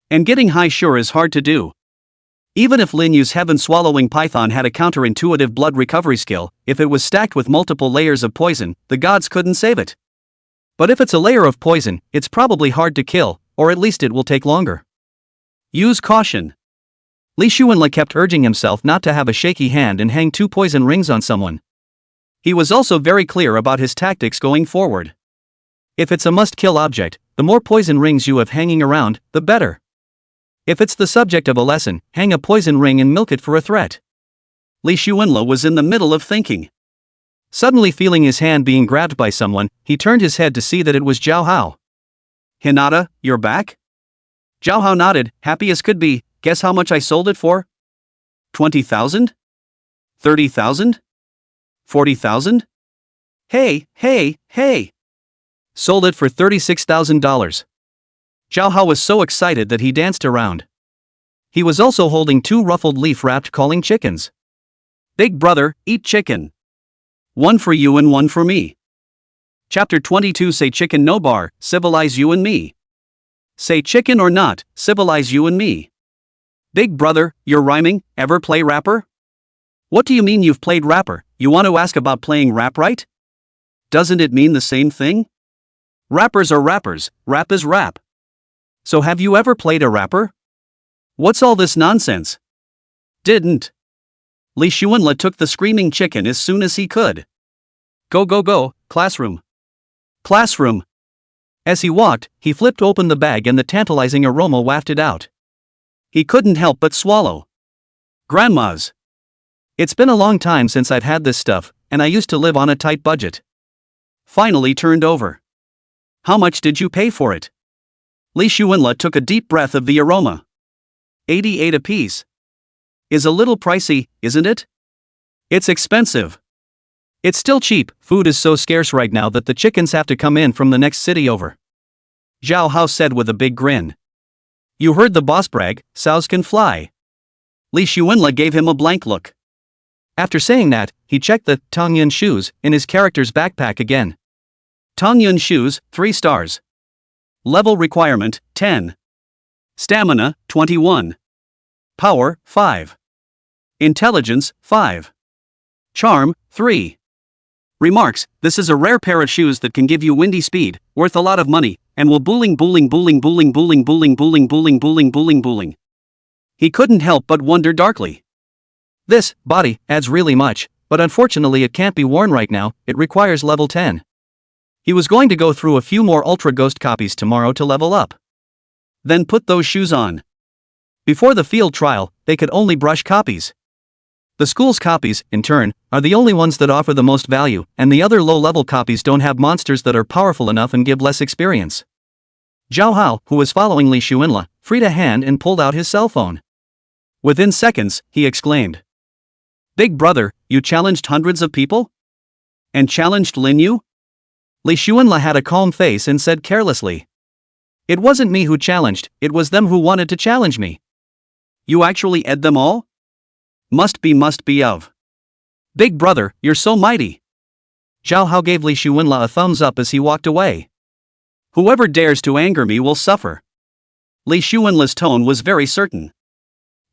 And getting high sure is hard to do. Even if Lin Yu's heaven-swallowing python had a counterintuitive blood recovery skill, if it was stacked with multiple layers of poison, the gods couldn't save it. But if it's a layer of poison, it's probably hard to kill, or at least it will take longer. Use caution. Li Xuanla kept urging himself not to have a shaky hand and hang 2 poison rings on someone. He was also very clear about his tactics going forward. If it's a must-kill object, the more poison rings you have hanging around, the better. If it's the subject of a lesson, hang a poison ring and milk it for a threat. Li Xuanla was in the middle of thinking. Suddenly feeling his hand being grabbed by someone, he turned his head to see that it was Zhao Hao. Hinata, you're back? Zhao Hao nodded, happy as could be. Guess how much I sold it for? 20,000? 30,000? 40,000? Hey! Sold it for $36,000. Zhao Hao was so excited that he danced around. He was also holding 2 ruffled leaf-wrapped calling chickens. Big brother, eat chicken. 1 for you and 1 for me. Chapter 22 Say chicken no bar, civilize you and me. Say chicken or not, civilize you and me. Big brother, you're rhyming, ever play rapper? What do you mean you've played rapper? You want to ask about playing rap, right? Doesn't it mean the same thing? Rappers are rappers, rap is rap. So have you ever played a rapper? What's all this nonsense? Didn't. Li Xuanla took the screaming chicken as soon as he could. Go, classroom. Classroom. As he walked, he flipped open the bag and the tantalizing aroma wafted out. He couldn't help but swallow. Grandma's. It's been a long time since I've had this stuff, and I used to live on a tight budget. Finally turned over. How much did you pay for it? Li Xuanla took a deep breath of the aroma. 88 apiece. Is a little pricey, isn't it? It's expensive. It's still cheap, food is so scarce right now that the chickens have to come in from the next city over. Zhao Hao said with a big grin. You heard the boss brag, sows can fly. Li Xuanla gave him a blank look. After saying that, he checked the Tongyun shoes in his character's backpack again. Tongyun shoes, 3 stars. Level requirement, 10. Stamina, 21. Power, 5. Intelligence, 5. Charm, 3. Remarks: this is a rare pair of shoes that can give you windy speed, worth a lot of money, and will booling. He couldn't help but wonder darkly. This body adds really much, but unfortunately it can't be worn right now, it requires level 10. He was going to go through a few more Ultra Ghost copies tomorrow to level up. Then put those shoes on. Before the field trial, they could only brush copies. The school's copies, in turn, are the only ones that offer the most value, and the other low-level copies don't have monsters that are powerful enough and give less experience. Zhao Hao, who was following Li Xuanla, freed a hand and pulled out his cell phone. Within seconds, he exclaimed, "Big brother, you challenged hundreds of people? And challenged Lin Yu?" Li Xuanla had a calm face and said carelessly, "It wasn't me who challenged, it was them who wanted to challenge me." "You actually ed them all?" Must be of. "Big brother, you're so mighty." Zhao Hao gave Li Xuanla a thumbs up as he walked away. "Whoever dares to anger me will suffer." Li Xuanla's tone was very certain.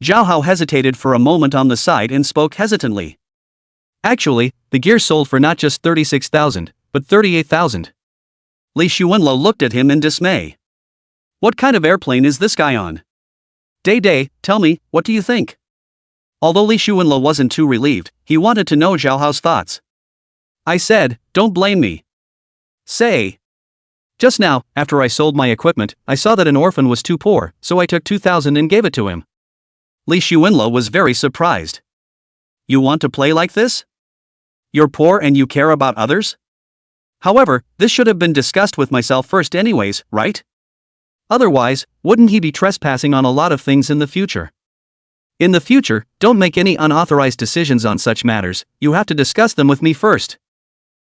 Zhao Hao hesitated for a moment on the side and spoke hesitantly. "Actually, the gear sold for not just 36,000, but 38,000. Li Xuanla looked at him in dismay. "What kind of airplane is this guy on?" Day, tell me, what do you think?" Although Li Xuanla wasn't too relieved, he wanted to know Zhao Hao's thoughts. "I said, don't blame me. Say. Just now, after I sold my equipment, I saw that an orphan was too poor, so I took 2,000 and gave it to him." Li Xuanla was very surprised. "You want to play like this? You're poor and you care about others? However, this should have been discussed with myself first anyways, right? Otherwise, wouldn't he be trespassing on a lot of things in the future? In the future, don't make any unauthorized decisions on such matters, you have to discuss them with me first."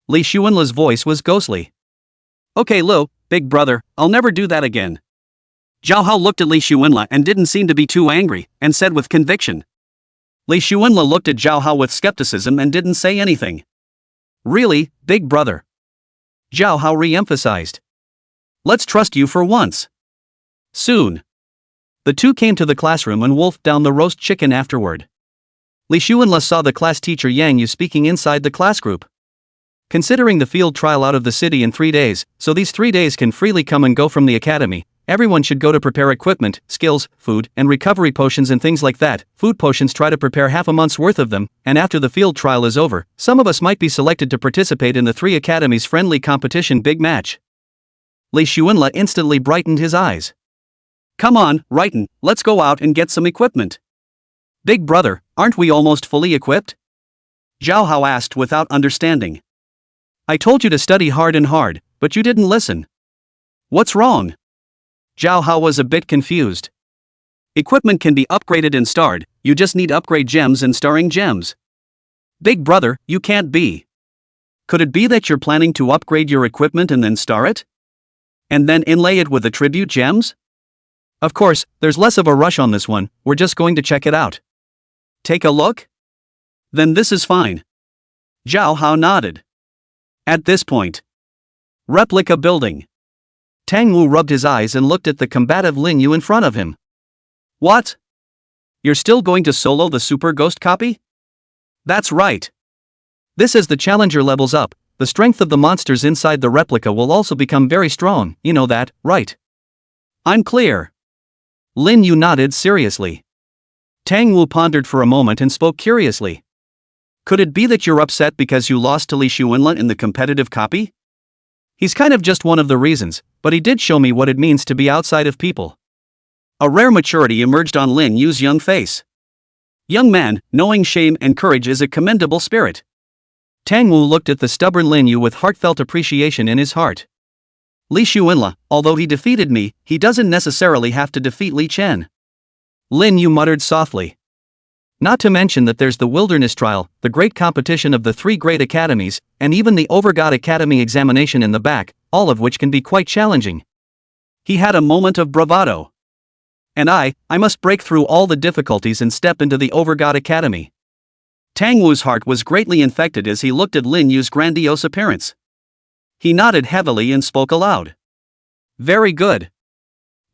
Li Xuanla's voice was ghostly. "Okay Lo, big brother, I'll never do that again." Zhao Hao looked at Li Xuanla and didn't seem to be too angry, and said with conviction. Li Xuanla looked at Zhao Hao with skepticism and didn't say anything. "Really, big brother?" Zhao Hao re-emphasized. "Let's trust you for once." Soon. The two came to the classroom and wolfed down the roast chicken afterward. Li Xuanla saw the class teacher Yang Yu speaking inside the class group. Considering the field trial out of the city in 3 days, so these 3 days can freely come and go from the academy, everyone should go to prepare equipment, skills, food, and recovery potions and things like that. Food potions, try to prepare half a month's worth of them, and after the field trial is over, some of us might be selected to participate in the 3 academies' friendly competition big match. Li Xuanla instantly brightened his eyes. "Come on, Righton, let's go out and get some equipment." "Big brother, aren't we almost fully equipped?" Zhao Hao asked without understanding. "I told you to study hard and hard, but you didn't listen." "What's wrong?" Zhao Hao was a bit confused. "Equipment can be upgraded and starred, you just need upgrade gems and starring gems." "Big brother, you can't be. Could it be that you're planning to upgrade your equipment and then star it? And then inlay it with attribute gems? Of course, there's less of a rush on this one, we're just going to check it out." "Take a look? Then this is fine." Zhao Hao nodded. At this point. Replica building. Tang Wu rubbed his eyes and looked at the combative Lin Yu in front of him. "What? You're still going to solo the Super Ghost copy?" "That's right. This as the challenger levels up, the strength of the monsters inside the replica will also become very strong, you know that, right?" "I'm clear." Lin Yu nodded seriously. Tang Wu pondered for a moment and spoke curiously. "Could it be that you're upset because you lost to Li Xuanla in the competitive copy?" "He's kind of just one of the reasons, but he did show me what it means to be outside of people." A rare maturity emerged on Lin Yu's young face. "Young man, knowing shame and courage is a commendable spirit." Tang Wu looked at the stubborn Lin Yu with heartfelt appreciation in his heart. "Li Xuanla, although he defeated me, he doesn't necessarily have to defeat Li Chen." Lin Yu muttered softly. "Not to mention that there's the wilderness trial, the great competition of the 3 great academies, and even the Overgod Academy examination in the back, all of which can be quite challenging." He had a moment of bravado. "And I must break through all the difficulties and step into the Overgod Academy." Tang Wu's heart was greatly infected as he looked at Lin Yu's grandiose appearance. He nodded heavily and spoke aloud. Very good.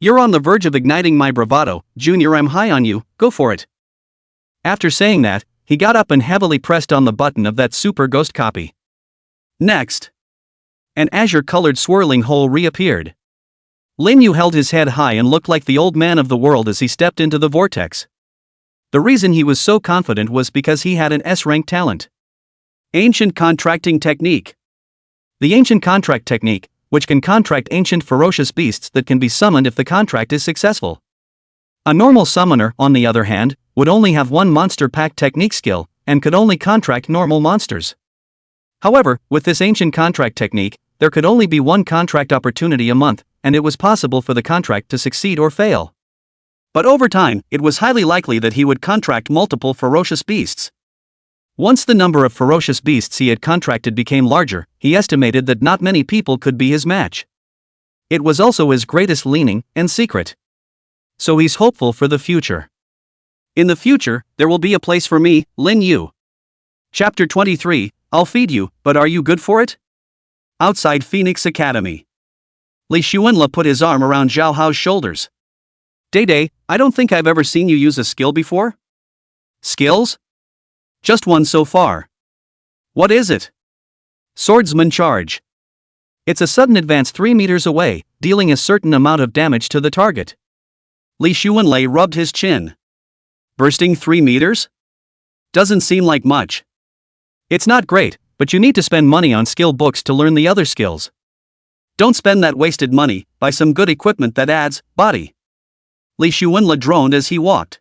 You're on the verge of igniting my bravado, Junior. I'm high on you, go for it. After saying that, he got up and heavily pressed on the button of that super ghost copy. Next. An azure-colored swirling hole reappeared. Lin Yu held his head high and looked like the old man of the world as he stepped into the vortex. The reason he was so confident was because he had an S-rank talent. Ancient Contracting Technique. The Ancient Contract Technique, which can contract ancient ferocious beasts that can be summoned if the contract is successful. A normal summoner, on the other hand, would only have one monster pack technique skill, and could only contract normal monsters. However, with this ancient contract technique, there could only be one contract opportunity a month, and it was possible for the contract to succeed or fail. But over time, it was highly likely that he would contract multiple ferocious beasts. Once the number of ferocious beasts he had contracted became larger, he estimated that not many people could be his match. It was also his greatest leaning and secret. So he's hopeful for the future. In the future, there will be a place for me, Lin Yu. Chapter 23, I'll feed you, but are you good for it? Outside Phoenix Academy. Li Xuanla put his arm around Zhao Hao's shoulders. Day, I don't think I've ever seen you use a skill before. Skills? Just one so far. What is it? Swordsman Charge. It's a sudden advance 3 meters away, dealing a certain amount of damage to the target. Li Xuanlei rubbed his chin. Bursting 3 meters? Doesn't seem like much. It's not great, but you need to spend money on skill books to learn the other skills. Don't spend that wasted money, buy some good equipment that adds body. Li Xuanla droned as he walked.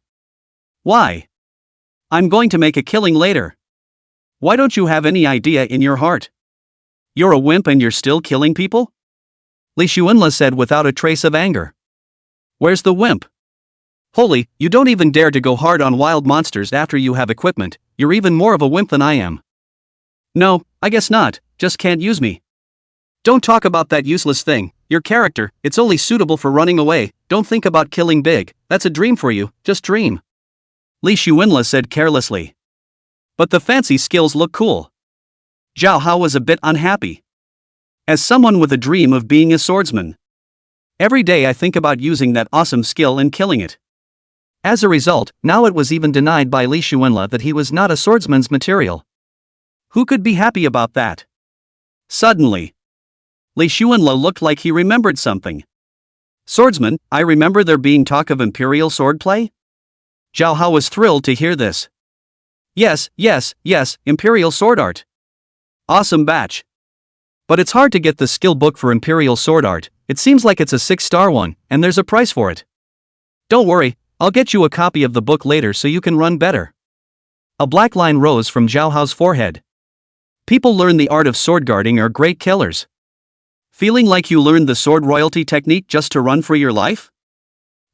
Why? I'm going to make a killing later. Why don't you have any idea in your heart? You're a wimp and you're still killing people? Li Xuanla said without a trace of anger. Where's the wimp? Holy, you don't even dare to go hard on wild monsters after you have equipment, you're even more of a wimp than I am. No, I guess not, just can't use me. Don't talk about that useless thing, your character, it's only suitable for running away, don't think about killing big, that's a dream for you, just dream. Li Xuanla said carelessly. But the fancy skills look cool. Zhao Hao was a bit unhappy. As someone with a dream of being a swordsman, every day I think about using that awesome skill and killing it. As a result, now it was even denied by Li Xuanla that he was not a swordsman's material. Who could be happy about that? Suddenly, Li Xuanla looked like he remembered something. Swordsman, I remember there being talk of imperial swordplay? Zhao Hao was thrilled to hear this. Yes, imperial sword art. Awesome batch. But it's hard to get the skill book for imperial sword art, it seems like it's a 6-star one, and there's a price for it. Don't worry, I'll get you a copy of the book later so you can run better. A black line rose from Zhao Hao's forehead. People learn the art of sword guarding are great killers. Feeling like you learned the sword royalty technique just to run for your life?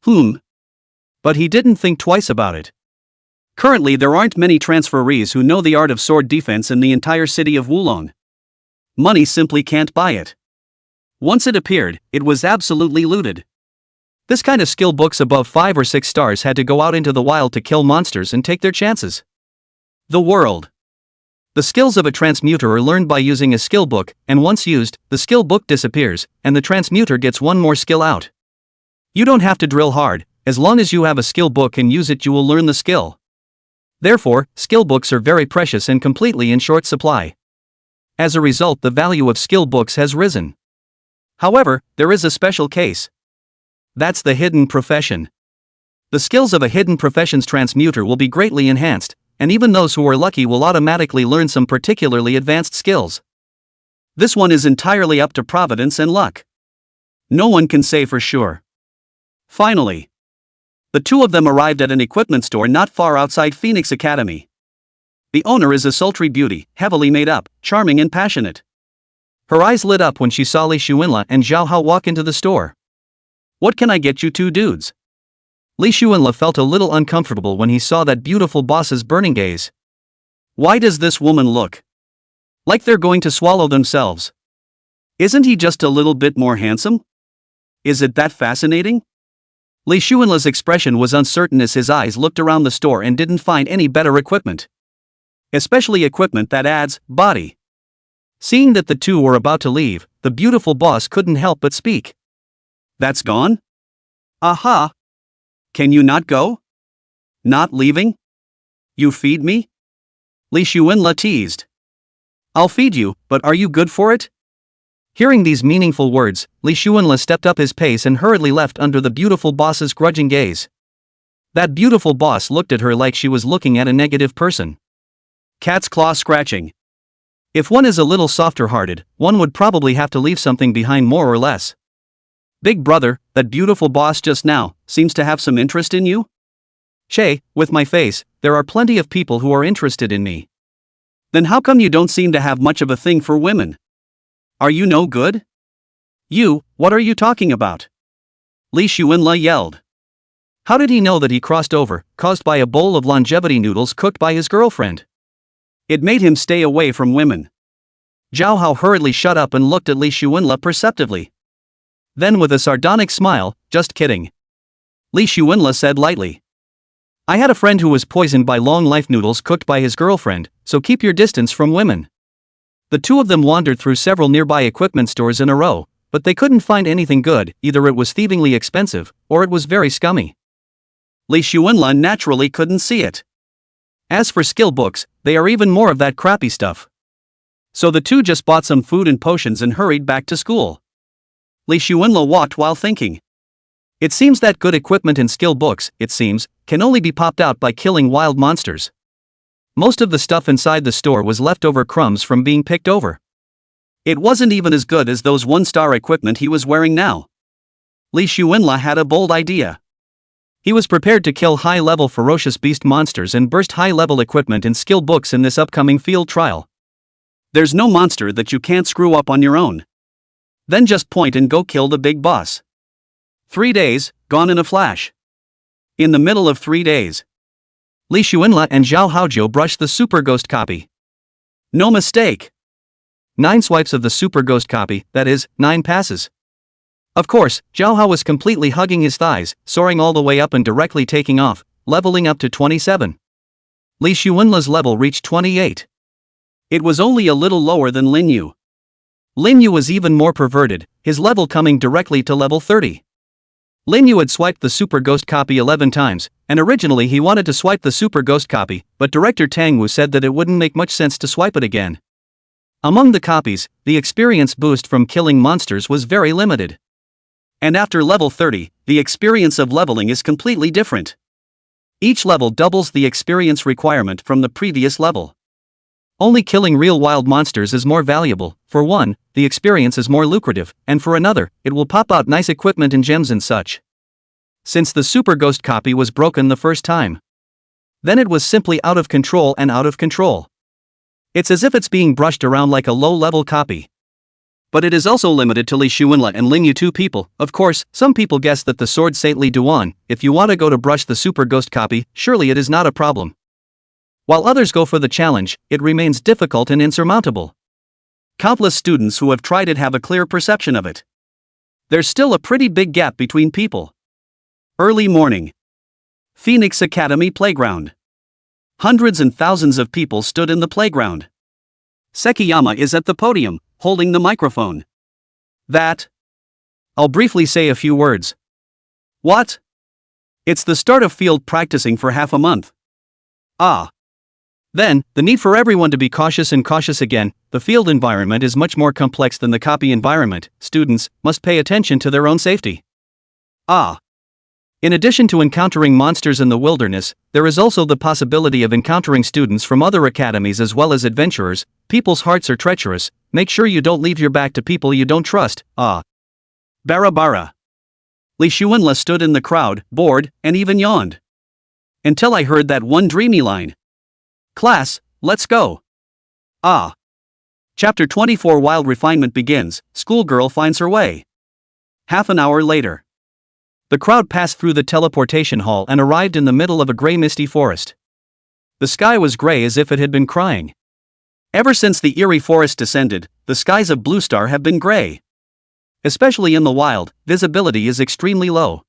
But he didn't think twice about it. Currently there aren't many transferees who know the art of sword defense in the entire city of Wulong. Money simply can't buy it. Once it appeared, it was absolutely looted. This kind of skill books above 5 or 6 stars had to go out into the wild to kill monsters and take their chances. The world. The skills of a transmuter are learned by using a skill book, and once used, the skill book disappears, and the transmuter gets one more skill out. You don't have to drill hard, as long as you have a skill book and use it you will learn the skill. Therefore, skill books are very precious and completely in short supply. As a result, the value of skill books has risen. However, there is a special case. That's the hidden profession. The skills of a hidden profession's transmuter will be greatly enhanced, and even those who are lucky will automatically learn some particularly advanced skills. This one is entirely up to providence and luck. No one can say for sure. Finally, the two of them arrived at an equipment store not far outside Phoenix Academy. The owner is a sultry beauty, heavily made up, charming and passionate. Her eyes lit up when she saw Li Xuanla and Zhao Hao walk into the store. What can I get you two dudes? Li Xuanla felt a little uncomfortable when he saw that beautiful boss's burning gaze. Why does this woman look like they're going to swallow themselves? Isn't he just a little bit more handsome? Is it that fascinating? Li Xuanla's expression was uncertain as his eyes looked around the store and didn't find any better equipment. especially equipment that adds body. Seeing that the two were about to leave, the beautiful boss couldn't help but speak. That's gone? Aha! Can you not go? Not leaving? You feed me? Li Xuanla teased. I'll feed you, but are you good for it? Hearing these meaningful words, Li Xuanla stepped up his pace and hurriedly left under the beautiful boss's grudging gaze. That beautiful boss looked at her like she was looking at a negative person. Cat's claw scratching. If one is a little softer-hearted, one would probably have to leave something behind more or less. Big brother, that beautiful boss just now, seems to have some interest in you? Shay, with my face, there are plenty of people who are interested in me. Then how come you don't seem to have much of a thing for women? Are you no good? You, what are you talking about? Li Xuanla yelled. How did he know that he crossed over, caused by a bowl of longevity noodles cooked by his girlfriend? It made him stay away from women. Zhao Hao hurriedly shut up and looked at Li Xuanla perceptively. Then with a sardonic smile, just kidding. Li Xuanla said lightly. I had a friend who was poisoned by long life noodles cooked by his girlfriend, so keep your distance from women. The two of them wandered through several nearby equipment stores in a row, but they couldn't find anything good. Either it was thievingly expensive, or it was very scummy. Li Xuanla naturally couldn't see it. As for skill books, they are even more of that crappy stuff. So the two just bought some food and potions and hurried back to school. Li Xuanla walked while thinking. It seems that good equipment and skill books, it seems, can only be popped out by killing wild monsters. Most of the stuff inside the store was leftover crumbs from being picked over. It wasn't even as good as those one-star equipment he was wearing now. Li Xuanla had a bold idea. He was prepared to kill high-level ferocious beast monsters and burst high-level equipment and skill books in this upcoming field trial. There's no monster that you can't screw up on your own. Then just point and go kill the big boss. 3 days, gone in a flash. In the middle of 3 days, Li Xuanla and Zhao Haozhou brushed the Super Ghost copy. No mistake. 9 swipes of the Super Ghost copy, that is, 9 passes. Of course, Zhao Hao was completely hugging his thighs, soaring all the way up and directly taking off, leveling up to 27. Li Xuanla's level reached 28. It was only a little lower than Lin Yu. Lin Yu was even more perverted, his level coming directly to level 30. Lin Yu had swiped the Super Ghost copy 11 times, and originally he wanted to swipe the Super Ghost copy, but director Tang Wu said that it wouldn't make much sense to swipe it again. Among the copies, the experience boost from killing monsters was very limited. And after level 30, the experience of leveling is completely different. Each level doubles the experience requirement from the previous level. Only killing real wild monsters is more valuable. For one, the experience is more lucrative, and for another, it will pop out nice equipment and gems and such. Since the Super Ghost copy was broken the first time, then it was simply out of control and out of control. It's as if it's being brushed around like a low-level copy. But it is also limited to Li Xuanla and Lin Yu, 2 people. Of course, some people guess that the sword Saintly Duan, if you want to go to brush the Super Ghost copy, surely it is not a problem. While others go for the challenge, it remains difficult and insurmountable. Countless students who have tried it have a clear perception of it. There's still a pretty big gap between people. Early morning. Phoenix Academy playground. Hundreds and thousands of people stood in the playground. Sekiyama is at the podium, holding the microphone. I'll briefly say a few words. What? It's the start of field practicing for half a month. Ah. Then, the need for everyone to be cautious and cautious again. The field environment is much more complex than the copy environment. Students must pay attention to their own safety. Ah. In addition to encountering monsters in the wilderness, there is also the possibility of encountering students from other academies as well as adventurers. People's hearts are treacherous. Make sure you don't leave your back to people you don't trust. Ah. Bara. Li Xuanla stood in the crowd, bored, and even yawned. Until I heard that one dreamy line. Class, let's go. Ah. Chapter 24 Wild Refinement begins. Schoolgirl finds her way. Half an hour later. The crowd passed through the teleportation hall and arrived in the middle of a gray misty forest. The sky was gray as if it had been crying. Ever since the eerie forest descended, the skies of Blue Star have been gray. Especially in the wild, visibility is extremely low.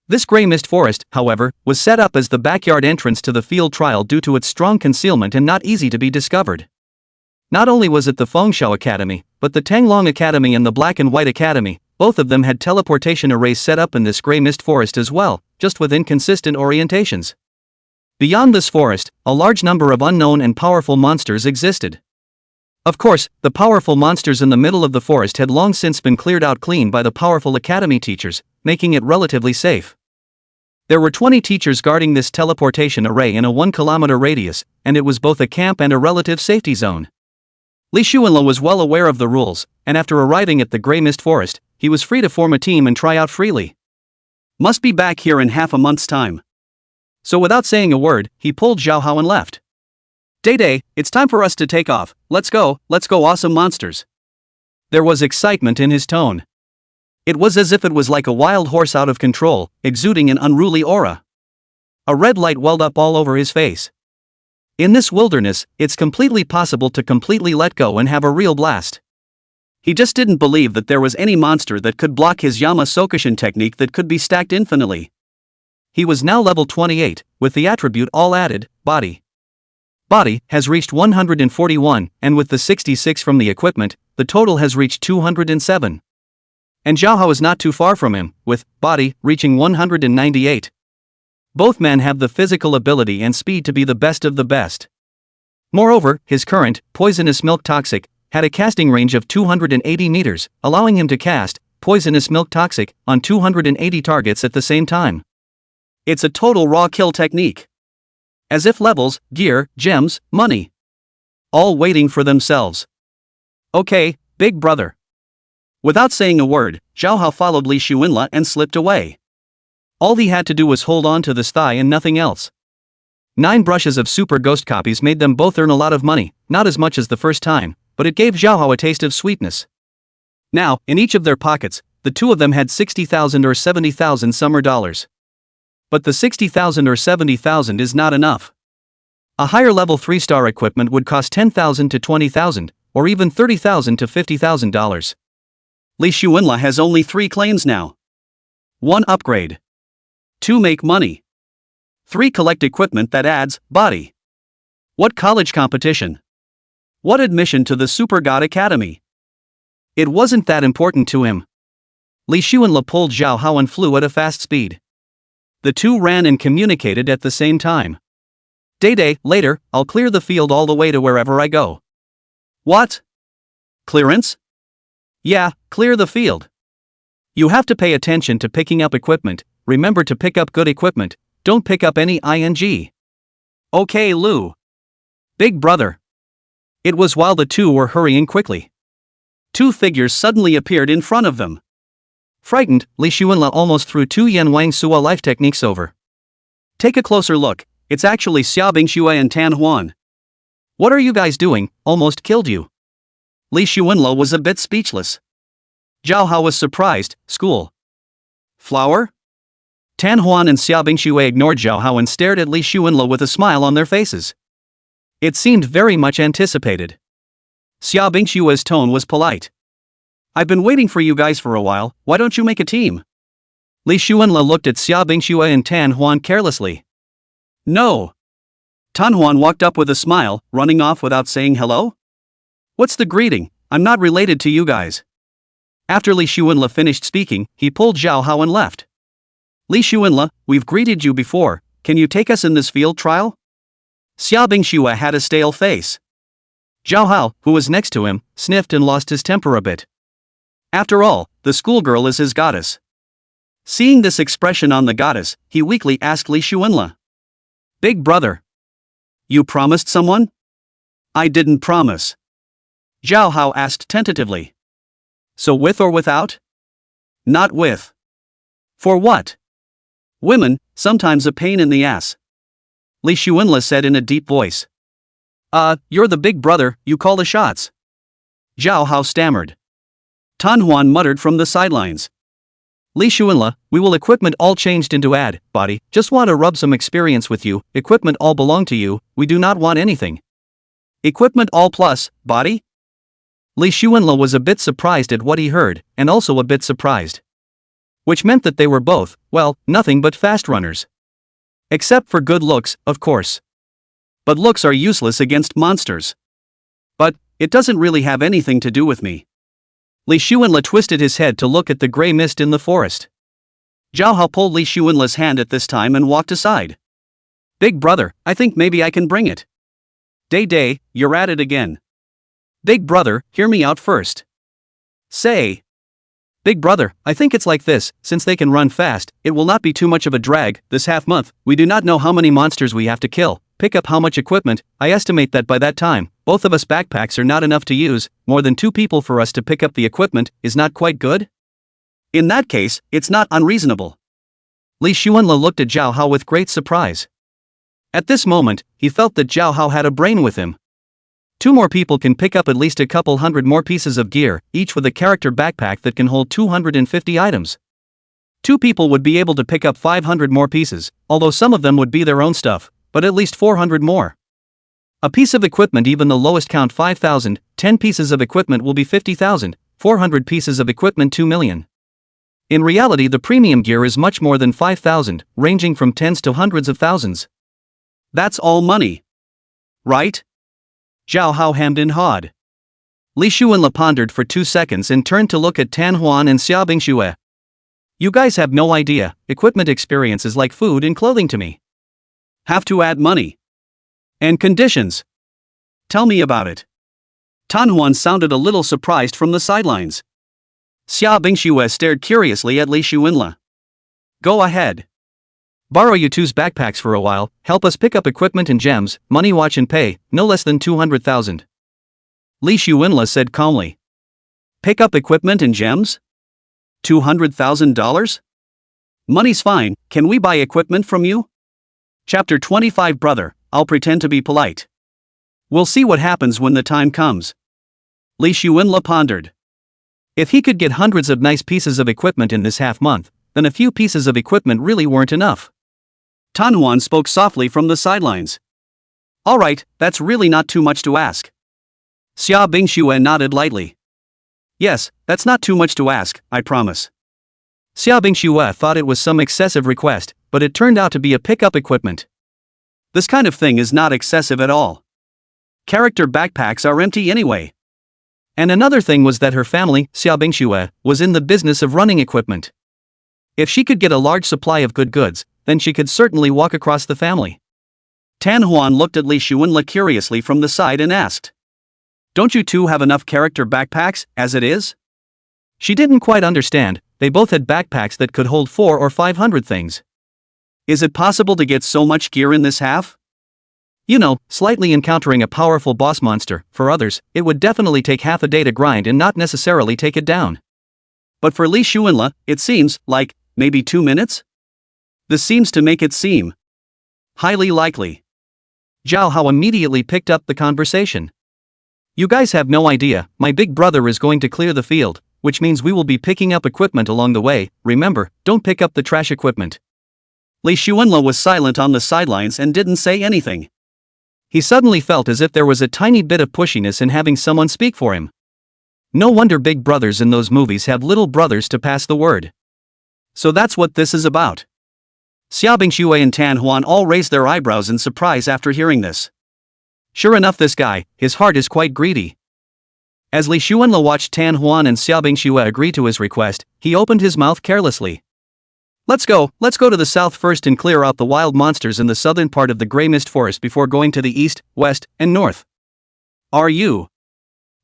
This gray mist forest, however, was set up as the backyard entrance to the field trial due to its strong concealment and not easy to be discovered. Not only was it the Fengshao Academy, but the Tanglong Academy and the Black and White Academy, both of them had teleportation arrays set up in this gray mist forest as well, just with inconsistent orientations. Beyond this forest, a large number of unknown and powerful monsters existed. Of course, the powerful monsters in the middle of the forest had long since been cleared out clean by the powerful academy teachers, making it relatively safe. There were 20 teachers guarding this teleportation array in a 1-kilometer radius, and it was both a camp and a relative safety zone. Li Xuanle was well aware of the rules, and after arriving at the Grey Mist Forest, he was free to form a team and try out freely. Must be back here in half a month's time. So without saying a word, he pulled Zhao Hao and left. Day, it's time for us to take off, let's go awesome monsters. There was excitement in his tone. It was as if it was like a wild horse out of control, exuding an unruly aura. A red light welled up all over his face. In this wilderness, it's completely possible to completely let go and have a real blast. He just didn't believe that there was any monster that could block his Yama Sokushin technique that could be stacked infinitely. He was now level 28, with the attribute all added, body. Body has reached 141, and with the 66 from the equipment, the total has reached 207. And Zhao Hao is not too far from him, with body reaching 198. Both men have the physical ability and speed to be the best of the best. Moreover, his current, poisonous milk toxic, had a casting range of 280 meters, allowing him to cast poisonous milk toxic on 280 targets at the same time. It's a total raw kill technique. As if levels, gear, gems, money, all waiting for themselves. Okay, big brother. Without saying a word, Zhao Hao followed Li Xuanle and slipped away. All he had to do was hold on to this thigh and nothing else. 9 brushes of super ghost copies made them both earn a lot of money, not as much as the first time, but it gave Zhao Hao a taste of sweetness. Now, in each of their pockets, the two of them had 60,000 or 70,000 summer dollars. But the 60,000 or 70,000 is not enough. A higher level 3-star equipment would cost 10,000 to 20,000, or even 30,000 to $50,000. Li Xuanle has only 3 claims now. 1 upgrade. 2 make money. 3 collect equipment that adds body. What college competition? What admission to the Super God Academy? It wasn't that important to him. Li Xuanle pulled Zhao Hao and flew at a fast speed. The two ran and communicated at the same time. Day, later, I'll clear the field all the way to wherever I go. What? Clearance? Yeah, clear the field. You have to pay attention to picking up equipment, remember to pick up good equipment, don't pick up any ing. Okay, Lu. Big brother. It was while the two were hurrying quickly. 2 figures suddenly appeared in front of them. Frightened, Li Xuanle almost threw 2 Yan Wang Sua life techniques over. Take a closer look, it's actually Xia Bingxue and Tan Huan. What are you guys doing, almost killed you. Li Xuanle was a bit speechless. Zhao Hao was surprised, school. Flower? Tan Huan and Xia Bingxue ignored Zhao Hao and stared at Li Xuanle with a smile on their faces. It seemed very much anticipated. Xia Bingxue's tone was polite. I've been waiting for you guys for a while, why don't you make a team? Li Xuanle looked at Xia Bingxue and Tan Huan carelessly. No. Tan Huan walked up with a smile, running off without saying hello? What's the greeting? I'm not related to you guys. After Li Xuanle finished speaking, he pulled Zhao Hao and left. Li Xuanle, we've greeted you before, can you take us in this field trial? Xia Bingxue had a stale face. Zhao Hao, who was next to him, sniffed and lost his temper a bit. After all, the schoolgirl is his goddess. Seeing this expression on the goddess, he weakly asked Li Xuanle. Big brother. You promised someone? I didn't promise. Zhao Hao asked tentatively. So with or without? Not with. For what? Women, sometimes a pain in the ass. Li Xuanle said in a deep voice. You're the big brother, you call the shots. Zhao Hao stammered. Tan Huan muttered from the sidelines. Li Xuanle, we will equipment all changed into ad, body, just want to rub some experience with you, equipment all belong to you, we do not want anything. Equipment all plus, body? Li Xuanle was a bit surprised at what he heard, and also a bit surprised. Which meant that they were both, well, nothing but fast runners. Except for good looks, of course. But looks are useless against monsters. But, it doesn't really have anything to do with me. Li Xuanle twisted his head to look at the gray mist in the forest. Zhao Hao pulled Li Xuanle's hand at this time and walked aside. Big brother, I think maybe I can bring it. Day, you're at it again. Big brother, hear me out first. Say. Big brother, I think it's like this, since they can run fast, it will not be too much of a drag. This half month, we do not know how many monsters we have to kill, pick up how much equipment. I estimate that by that time, both of us backpacks are not enough to use. More than 2 people for us to pick up the equipment is not quite good? In that case, it's not unreasonable. Li Xuanle looked at Zhao Hao with great surprise. At this moment, he felt that Zhao Hao had a brain with him. 2 more people can pick up at least a couple hundred more pieces of gear, each with a character backpack that can hold 250 items. 2 people would be able to pick up 500 more pieces, although some of them would be their own stuff, but at least 400 more. A piece of equipment, even the lowest count 5,000, 10 pieces of equipment will be 50,000, 400 pieces of equipment 2 million. In reality, the premium gear is much more than 5,000, ranging from tens to hundreds of thousands. That's all money. Right? Zhao Hao hemmed and hawed. Li Xuanle pondered for 2 seconds and turned to look at Tan Huan and Xia Bingxue. You guys have no idea, equipment experience is like food and clothing to me. Have to add money. And conditions. Tell me about it. Tan Huan sounded a little surprised from the sidelines. Xia Bingxue stared curiously at Li Xuanle. Go ahead. Borrow you two's backpacks for a while, help us pick up equipment and gems, money watch and pay, no less than 200,000. Li Xuanle said calmly. Pick up equipment and gems? $200,000? Money's fine, can we buy equipment from you? Chapter 25 Brother, I'll pretend to be polite. We'll see what happens when the time comes. Li Xuanle pondered. If he could get hundreds of nice pieces of equipment in this half month, then a few pieces of equipment really weren't enough. Tan Huan spoke softly from the sidelines. Alright, that's really not too much to ask. Xia Bingxue nodded lightly. Yes, that's not too much to ask, I promise. Xia Bingxue thought it was some excessive request, but it turned out to be a pick-up equipment. This kind of thing is not excessive at all. Character backpacks are empty anyway. And another thing was that her family, Xia Bingxue, was in the business of running equipment. If she could get a large supply of good goods, then she could certainly walk across the family. Tan Huan looked at Li Xuanle curiously from the side and asked. Don't you two have enough character backpacks, as it is? She didn't quite understand, they both had backpacks that could hold 400 or 500 things. Is it possible to get so much gear in this half? You know, slightly encountering a powerful boss monster, for others, it would definitely take half a day to grind and not necessarily take it down. But for Li Xuanle, it seems like, maybe 2 minutes? This seems to make it seem highly likely. Zhao Hao immediately picked up the conversation. You guys have no idea, my big brother is going to clear the field, which means we will be picking up equipment along the way. Remember, don't pick up the trash equipment. Li Xuanle was silent on the sidelines and didn't say anything. He suddenly felt as if there was a tiny bit of pushiness in having someone speak for him. No wonder big brothers in those movies have little brothers to pass the word. So that's what this is about. Xia Bingxue and Tan Huan all raised their eyebrows in surprise after hearing this. Sure enough, this guy, his heart is quite greedy. As Li Xuanle watched Tan Huan and Xia Bingxue agree to his request, he opened his mouth carelessly. Let's go to the south first and clear out the wild monsters in the southern part of the Grey Mist Forest before going to the east, west, and north. Are you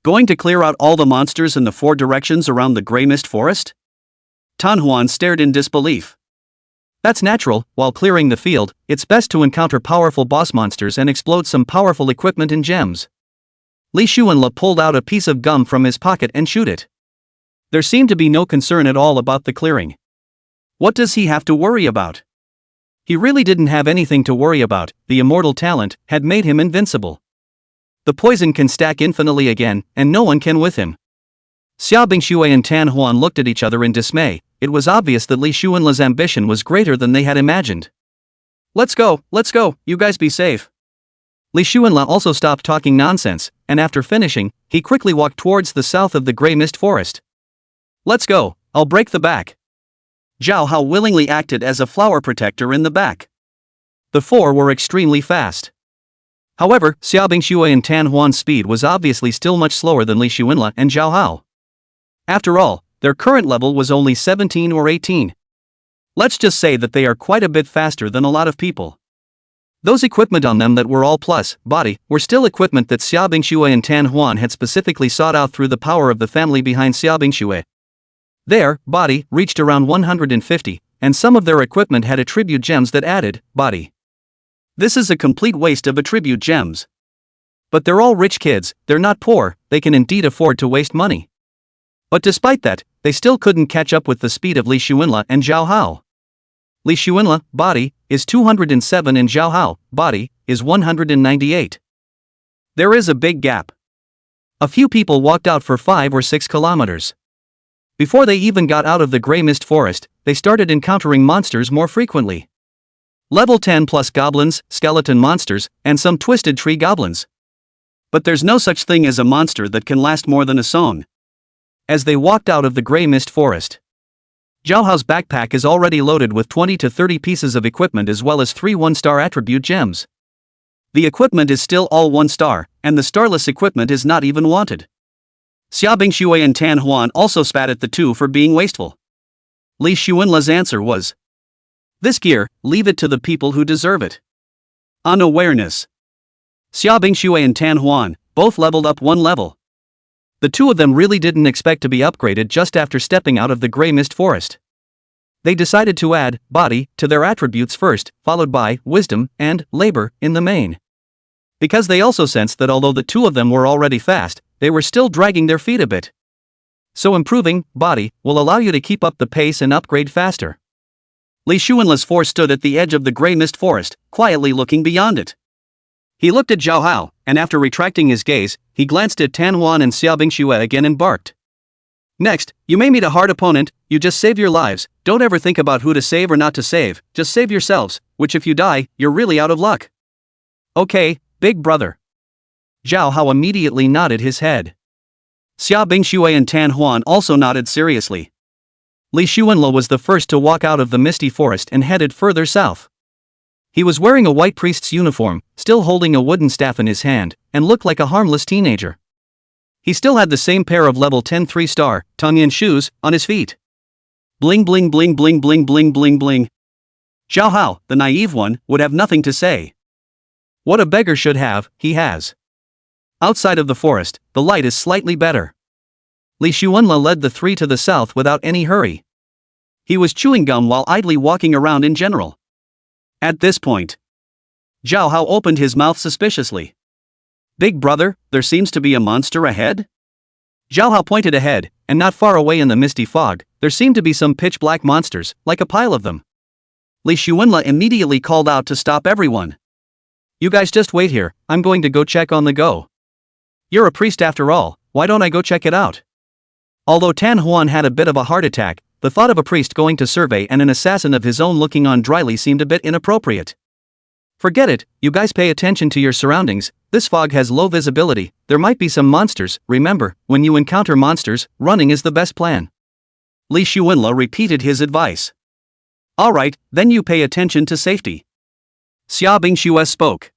going to clear out all the monsters in the 4 directions around the Grey Mist Forest? Tan Huan stared in disbelief. That's natural, while clearing the field, it's best to encounter powerful boss monsters and explode some powerful equipment and gems. Li Xuanle pulled out a piece of gum from his pocket and chewed it. There seemed to be no concern at all about the clearing. What does he have to worry about? He really didn't have anything to worry about, the immortal talent had made him invincible. The poison can stack infinitely again, and no one can with him. Xia Bingxue and Tan Huan looked at each other in dismay. It was obvious that Li Xuanle's ambition was greater than they had imagined. Let's go, you guys be safe. Li Xuanle also stopped talking nonsense, and after finishing, he quickly walked towards the south of the Grey Mist Forest. Let's go, I'll break the back. Zhao Hao willingly acted as a flower protector in the back. The four were extremely fast. However, Xiaobing Xue and Tan Huan's speed was obviously still much slower than Li Xuanla and Zhao Hao. After all, their current level was only 17 or 18. Let's just say that they are quite a bit faster than a lot of people. Those equipment on them that were all plus, body, were still equipment that Xiaobing Xue and Tan Huan had specifically sought out through the power of the family behind Xiaobing Xue. Their body reached around 150, and some of their equipment had attribute gems that added body. This is a complete waste of attribute gems. But they're all rich kids, they're not poor, they can indeed afford to waste money. But despite that, they still couldn't catch up with the speed of Li Xuanla and Zhao Hao. Li Xuanla, body, is 207 and Zhao Hao, body, is 198. There is a big gap. A few people walked out for 5 or 6 kilometers. Before they even got out of the grey mist forest, they started encountering monsters more frequently. Level 10 plus goblins, skeleton monsters, and some twisted tree goblins. But there's no such thing as a monster that can last more than a song. As they walked out of the grey mist forest, Zhao Hao's backpack is already loaded with 20 to 30 pieces of equipment as well as 3 1-star attribute gems. The equipment is still all 1-star, and the starless equipment is not even wanted. Xiaobing Xue and Tan Huan also spat at the two for being wasteful. Li Xuanla's answer was, "This gear, leave it to the people who deserve it." Unawareness. Xiaobing Xue and Tan Huan both leveled up 1 level. The two of them really didn't expect to be upgraded just after stepping out of the grey mist forest. They decided to add body to their attributes first, followed by wisdom and labor in the main. Because they also sensed that although the two of them were already fast, they were still dragging their feet a bit. So improving body will allow you to keep up the pace and upgrade faster. Li Xuanla's four stood at the edge of the grey mist forest, quietly looking beyond it. He looked at Zhao Hao, and after retracting his gaze, he glanced at Tan Huan and Xiaobing Xue again and barked. "Next, you may meet a hard opponent, you just save your lives, don't ever think about who to save or not to save, just save yourselves, which if you die, you're really out of luck." "Okay, big brother." Zhao Hao immediately nodded his head. Xiaobing Xue and Tan Huan also nodded seriously. Li Xuanla was the first to walk out of the misty forest and headed further south. He was wearing a white priest's uniform, still holding a wooden staff in his hand, and looked like a harmless teenager. He still had the same pair of level 10 3-star, Tongyuan shoes, on his feet. Bling bling bling bling bling bling bling bling. Zhao Hao, the naive one, would have nothing to say. What a beggar should have, he has. Outside of the forest, the light is slightly better. Li Xuanla led the three to the south without any hurry. He was chewing gum while idly walking around in general. At this point, Zhao Hao opened his mouth suspiciously. "Big brother, there seems to be a monster ahead?" Zhao Hao pointed ahead, and not far away in the misty fog, there seemed to be some pitch-black monsters, like a pile of them. Li Xuanla immediately called out to stop everyone. "You guys just wait here, I'm going to go check on the go." "You're a priest after all, why don't I go check it out?" Although Tan Huan had a bit of a heart attack, the thought of a priest going to survey and an assassin of his own looking on dryly seemed a bit inappropriate. "Forget it, you guys pay attention to your surroundings, this fog has low visibility, there might be some monsters, remember, when you encounter monsters, running is the best plan." Li Xuanla repeated his advice. "Alright, then you pay attention to safety." Xiaobing Xue spoke.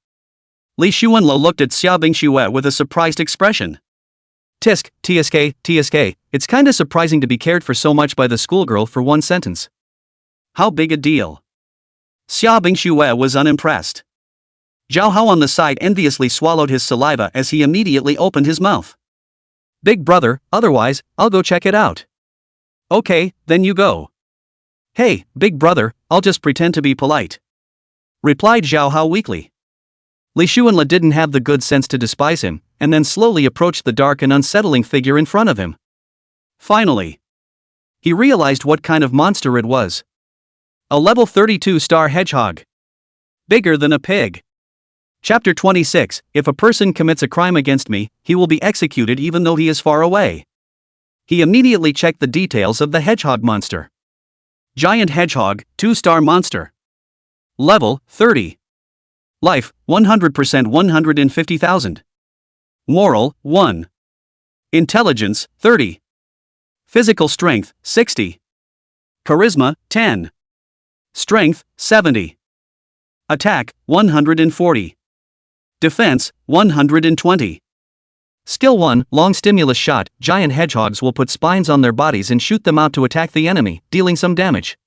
Li Xuanla looked at Xiaobing Xue with a surprised expression. "Tisk, TSK, TSK, it's kinda surprising to be cared for so much by the schoolgirl for one sentence. How big a deal?" Xiaobing Xue was unimpressed. Zhao Hao on the side enviously swallowed his saliva as he immediately opened his mouth. "Big brother, otherwise, I'll go check it out." "Okay, then you go." "Hey, big brother, I'll just pretend to be polite," replied Zhao Hao weakly. Li Xuanla didn't have the good sense to despise him, and then slowly approached the dark and unsettling figure in front of him. Finally, he realized what kind of monster it was. A level 32-star hedgehog. Bigger than a pig. Chapter 26, If a person commits a crime against me, he will be executed even though he is far away. He immediately checked the details of the hedgehog monster. Giant hedgehog, 2-star monster. Level, 30. Life, 100% 150,000. Moral, 1. Intelligence, 30. Physical strength, 60. Charisma, 10. Strength, 70. Attack, 140. Defense, 120. Skill 1, Long Stimulus Shot. Giant hedgehogs will put spines on their bodies and shoot them out to attack the enemy, dealing some damage.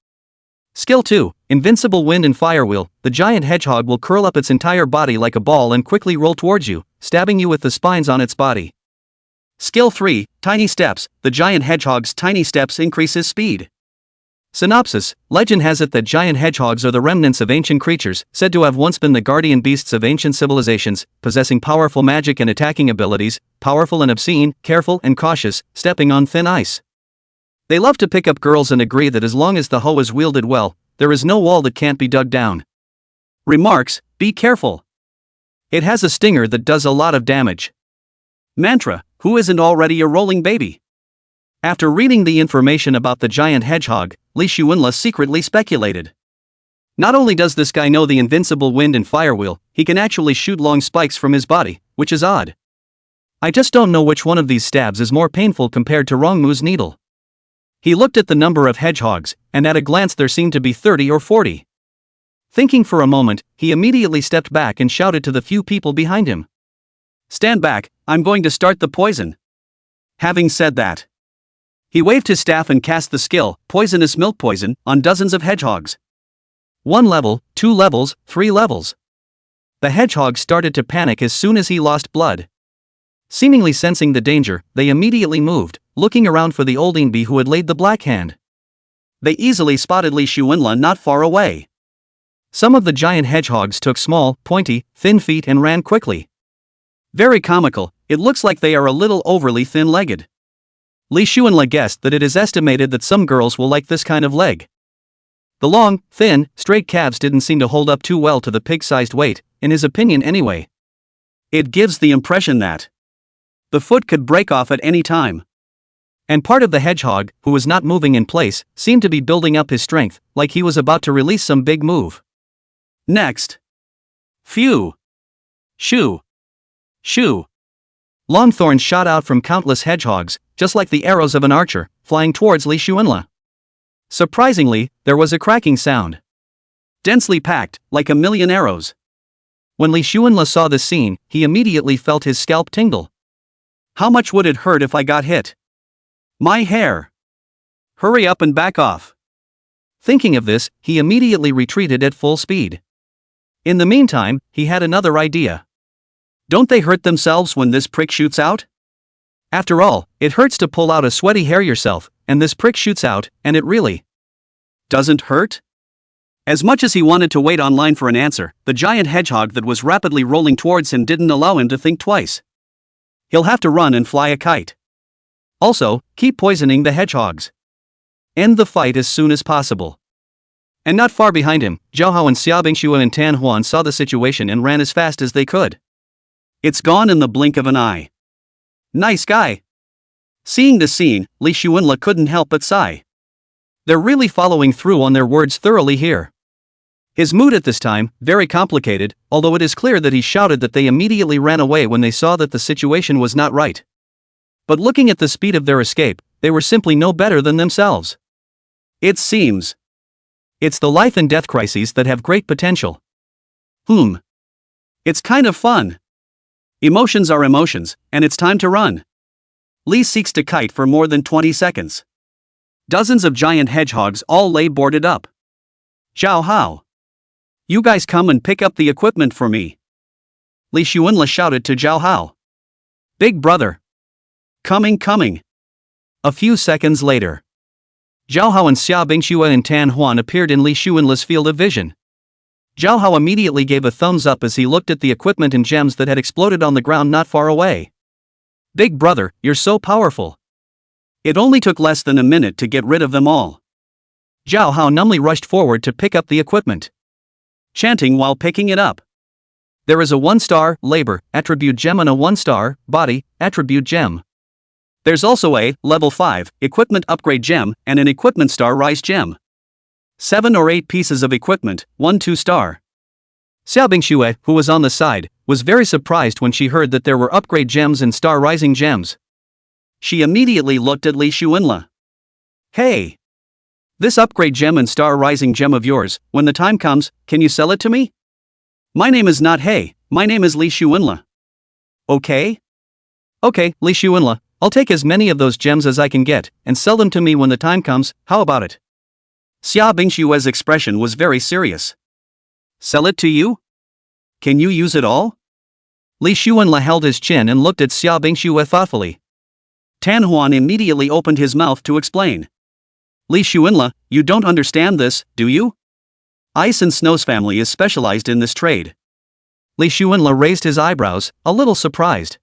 Skill 2, Invincible Wind and Fire Wheel. The giant hedgehog will curl up its entire body like a ball and quickly roll towards you, stabbing you with the spines on its body. Skill 3, Tiny Steps. The giant hedgehog's tiny steps increase his speed. Synopsis: Legend has it that giant hedgehogs are the remnants of ancient creatures, said to have once been the guardian beasts of ancient civilizations, possessing powerful magic and attacking abilities, powerful and obscene, careful and cautious, stepping on thin ice. They love to pick up girls and agree that as long as the hoe is wielded well, there is no wall that can't be dug down. Remarks: be careful. It has a stinger that does a lot of damage. Mantra: who isn't already a rolling baby? After reading the information about the giant hedgehog, Li Xuanla secretly speculated. Not only does this guy know the invincible wind and fire wheel, he can actually shoot long spikes from his body, which is odd. I just don't know which one of these stabs is more painful compared to Rongmu's needle. He looked at the number of hedgehogs, and at a glance there seemed to be 30 or 40. Thinking for a moment, he immediately stepped back and shouted to the few people behind him. "Stand back, I'm going to start the poison." Having said that, he waved his staff and cast the skill, Poisonous Milk Poison, on dozens of hedgehogs. 1 level, 2 levels, 3 levels. The hedgehogs started to panic as soon as he lost blood. Seemingly sensing the danger, they immediately moved, looking around for the old Inbi who had laid the black hand. They easily spotted Li Xuanla not far away. Some of the giant hedgehogs took small, pointy, thin feet and ran quickly. Very comical, it looks like they are a little overly thin-legged. Li Xuanla guessed that it is estimated that some girls will like this kind of leg. The long, thin, straight calves didn't seem to hold up too well to the pig-sized weight, in his opinion anyway. It gives the impression that the foot could break off at any time. And part of the hedgehog, who was not moving in place, seemed to be building up his strength, like he was about to release some big move. Next. Phew. Shoo. Shoo. Long thorns shot out from countless hedgehogs, just like the arrows of an archer, flying towards Li Xuanla. Surprisingly, there was a cracking sound. Densely packed, like a million arrows. When Li Xuanla saw this scene, he immediately felt his scalp tingle. How much would it hurt if I got hit? My hair. Hurry up and back off. Thinking of this, he immediately retreated at full speed. In the meantime, he had another idea. Don't they hurt themselves when this prick shoots out? After all, it hurts to pull out a sweaty hair yourself, and this prick shoots out, and it really doesn't hurt? As much as he wanted to wait online for an answer, the giant hedgehog that was rapidly rolling towards him didn't allow him to think twice. He'll have to run and fly a kite. Also, keep poisoning the hedgehogs. End the fight as soon as possible. And not far behind him, Zhao Hao and Xiaobingxue and Tan Huan saw the situation and ran as fast as they could. It's gone in the blink of an eye. Nice guy. Seeing the scene, Li Xuanla couldn't help but sigh. They're really following through on their words thoroughly here. His mood at this time, very complicated, although it is clear that he shouted that they immediately ran away when they saw that the situation was not right. But looking at the speed of their escape, they were simply no better than themselves. It seems. It's the life and death crises that have great potential. It's kind of fun. Emotions are emotions, and it's time to run. Li seeks to kite for more than 20 seconds. Dozens of giant hedgehogs all lay boarded up. Zhao Hao. You guys come and pick up the equipment for me. Li Xuanla shouted to Zhao Hao. Big brother. Coming. A few seconds later. Zhao Hao and Xiaobingxue and Tan Huan appeared in Li Xuanla's field of vision. Zhao Hao immediately gave a thumbs up as he looked at the equipment and gems that had exploded on the ground not far away. Big brother, you're so powerful. It only took less than a minute to get rid of them all. Zhao Hao numbly rushed forward to pick up the equipment, chanting while picking it up. There is a 1-star labor attribute gem and a 1-star body attribute gem. There's also a level 5 equipment upgrade gem and an equipment star rise gem. 7 or 8 pieces of equipment, 1 2-star. Xiaobingxue, who was on the side, was very surprised when she heard that there were upgrade gems and star rising gems. She immediately looked at Li Xuanla. Hey! This upgrade gem and star rising gem of yours, when the time comes, can you sell it to me? My name is not Hey, my name is Li Xuanla. Okay? Okay, Li Xuanla, I'll take as many of those gems as I can get, and sell them to me when the time comes, how about it? Xia Bingshue's expression was very serious. Sell it to you? Can you use it all? Li Xuanla held his chin and looked at Xia Bingshue thoughtfully. Tan Huan immediately opened his mouth to explain. Li Xuanla, you don't understand this, do you? Ice and Snow's family is specialized in this trade. Li Xuanla raised his eyebrows, a little surprised.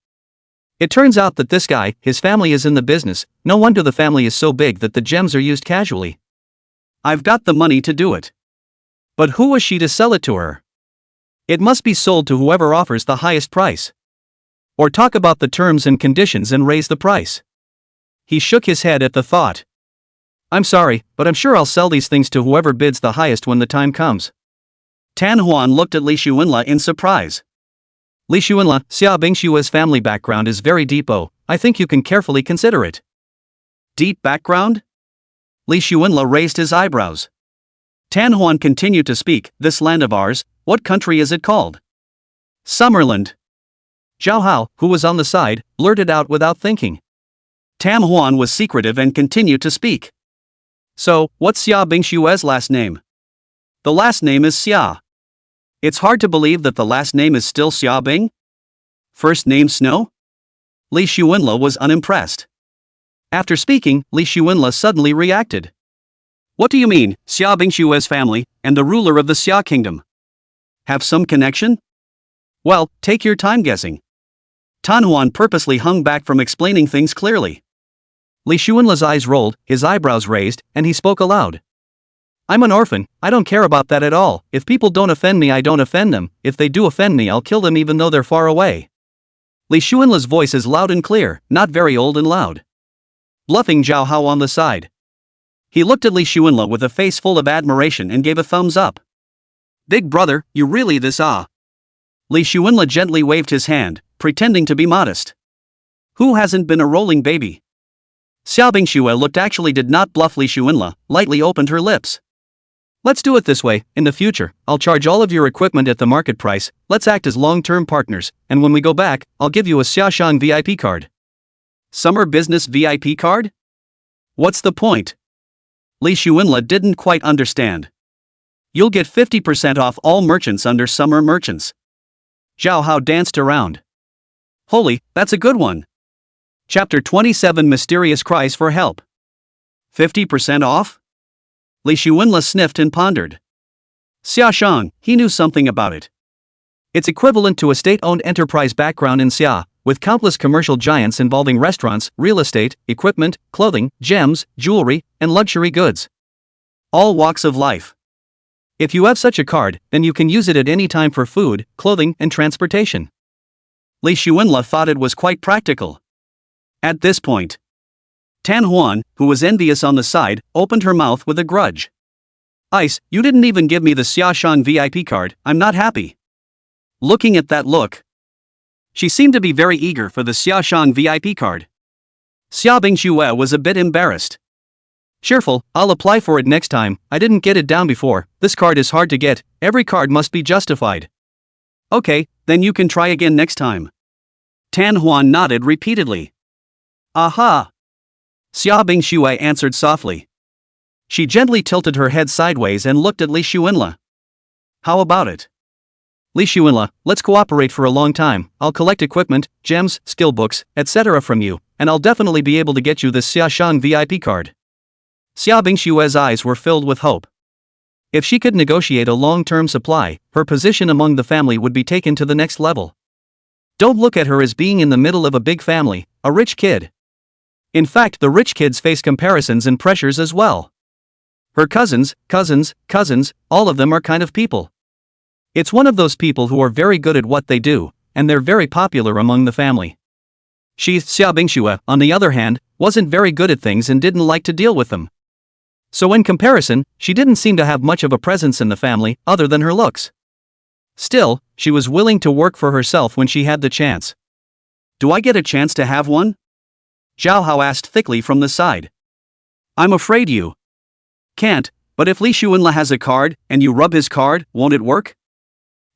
It turns out that this guy, his family is in the business, no wonder the family is so big that the gems are used casually. I've got the money to do it. But who was she to sell it to her? It must be sold to whoever offers the highest price. Or talk about the terms and conditions and raise the price. He shook his head at the thought. I'm sorry, but I'm sure I'll sell these things to whoever bids the highest when the time comes. Tan Huan looked at Li Xuanla in surprise. Li Xuanla, Xia Bingshue's family background is very deep. I think you can carefully consider it. Deep background? Li Xuanla raised his eyebrows. Tan Huan continued to speak, this land of ours, what country is it called? Summerland. Zhao Hao, who was on the side, blurted out without thinking. Tan Huan was secretive and continued to speak. So, what's Xia Bingshue's last name? The last name is Xia. It's hard to believe that the last name is still Xia Bing? First name Snow? Li Xuanla was unimpressed. After speaking, Li Xuanla suddenly reacted. What do you mean, Xia Bingshue's family, and the ruler of the Xia kingdom? Have some connection? Well, take your time guessing. Tan Huan purposely hung back from explaining things clearly. Li Xuanla's eyes rolled, his eyebrows raised, and he spoke aloud. I'm an orphan, I don't care about that at all. If people don't offend me, I don't offend them. If they do offend me, I'll kill them even though they're far away. Li Xuanla's voice is loud and clear, not very old and loud. Bluffing Zhao Hao on the side. He looked at Li Xuanla with a face full of admiration and gave a thumbs up. Big brother, you really this ah. Li Xuanla gently waved his hand, pretending to be modest. Who hasn't been a rolling baby? Xia Bingshue actually did not bluff Li Xuanla, lightly opened her lips. Let's do it this way, in the future, I'll charge all of your equipment at the market price, let's act as long-term partners, and when we go back, I'll give you a Xiaoshang VIP card. Summer Business VIP card? What's the point? Li Xuanla didn't quite understand. You'll get 50% off all merchants under Summer Merchants. Zhao Hao danced around. Holy, that's a good one. Chapter 27 Mysterious Cries for Help. 50% off? Li Xuanla sniffed and pondered. Xiaoshang, he knew something about it. It's equivalent to a state-owned enterprise background in Xia, with countless commercial giants involving restaurants, real estate, equipment, clothing, gems, jewelry, and luxury goods. All walks of life. If you have such a card, then you can use it at any time for food, clothing, and transportation. Li Xuanla thought it was quite practical. At this point, Tan Huan, who was envious on the side, opened her mouth with a grudge. Ice, you didn't even give me the Xiaoshang VIP card, I'm not happy. Looking at that look. She seemed to be very eager for the Xiaoshang VIP card. Xia Bingshue was a bit embarrassed. Cheerful, I'll apply for it next time, I didn't get it down before, this card is hard to get, every card must be justified. Okay, then you can try again next time. Tan Huan nodded repeatedly. Aha! Xia Bingshue answered softly. She gently tilted her head sideways and looked at Li Xuanla. How about it? Li Xuanla, let's cooperate for a long time, I'll collect equipment, gems, skill books, etc. from you, and I'll definitely be able to get you this Xiaoshang VIP card. Xia Bingshue's eyes were filled with hope. If she could negotiate a long-term supply, her position among the family would be taken to the next level. Don't look at her as being in the middle of a big family, a rich kid. In fact, the rich kids face comparisons and pressures as well. Her cousins, all of them are kind of people. It's one of those people who are very good at what they do, and they're very popular among the family. She, Xia Bingshue, on the other hand, wasn't very good at things and didn't like to deal with them. So in comparison, she didn't seem to have much of a presence in the family, other than her looks. Still, she was willing to work for herself when she had the chance. Do I get a chance to have one? Zhao Hao asked thickly from the side. I'm afraid you Can't, but if Li Xuanla has a card, and you rub his card, won't it work?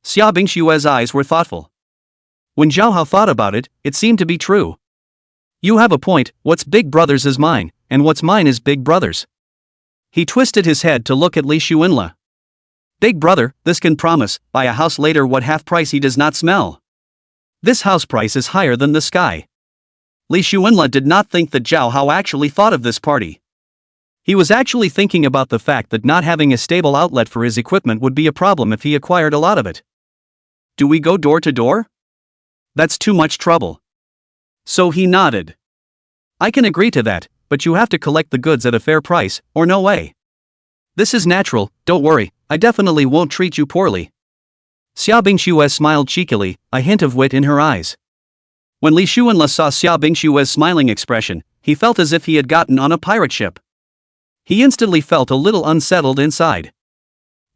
Xia Bingshue's eyes were thoughtful. When Zhao Hao thought about it, it seemed to be true. You have a point, what's Big Brother's is mine, and what's mine is Big Brother's. He twisted his head to look at Li Xuanla. Big Brother, this can promise, buy a house later what half price he does not smell. This house price is higher than the sky. Li Xuanla did not think that Zhao Hao actually thought of this party. He was actually thinking about the fact that not having a stable outlet for his equipment would be a problem if he acquired a lot of it. Do we go door to door? That's too much trouble. So he nodded. I can agree to that, but you have to collect the goods at a fair price, or no way. This is natural, don't worry, I definitely won't treat you poorly. Xia Bingxue smiled cheekily, a hint of wit in her eyes. When Li Xuanla saw Xia Bingshue's smiling expression, he felt as if he had gotten on a pirate ship. He instantly felt a little unsettled inside.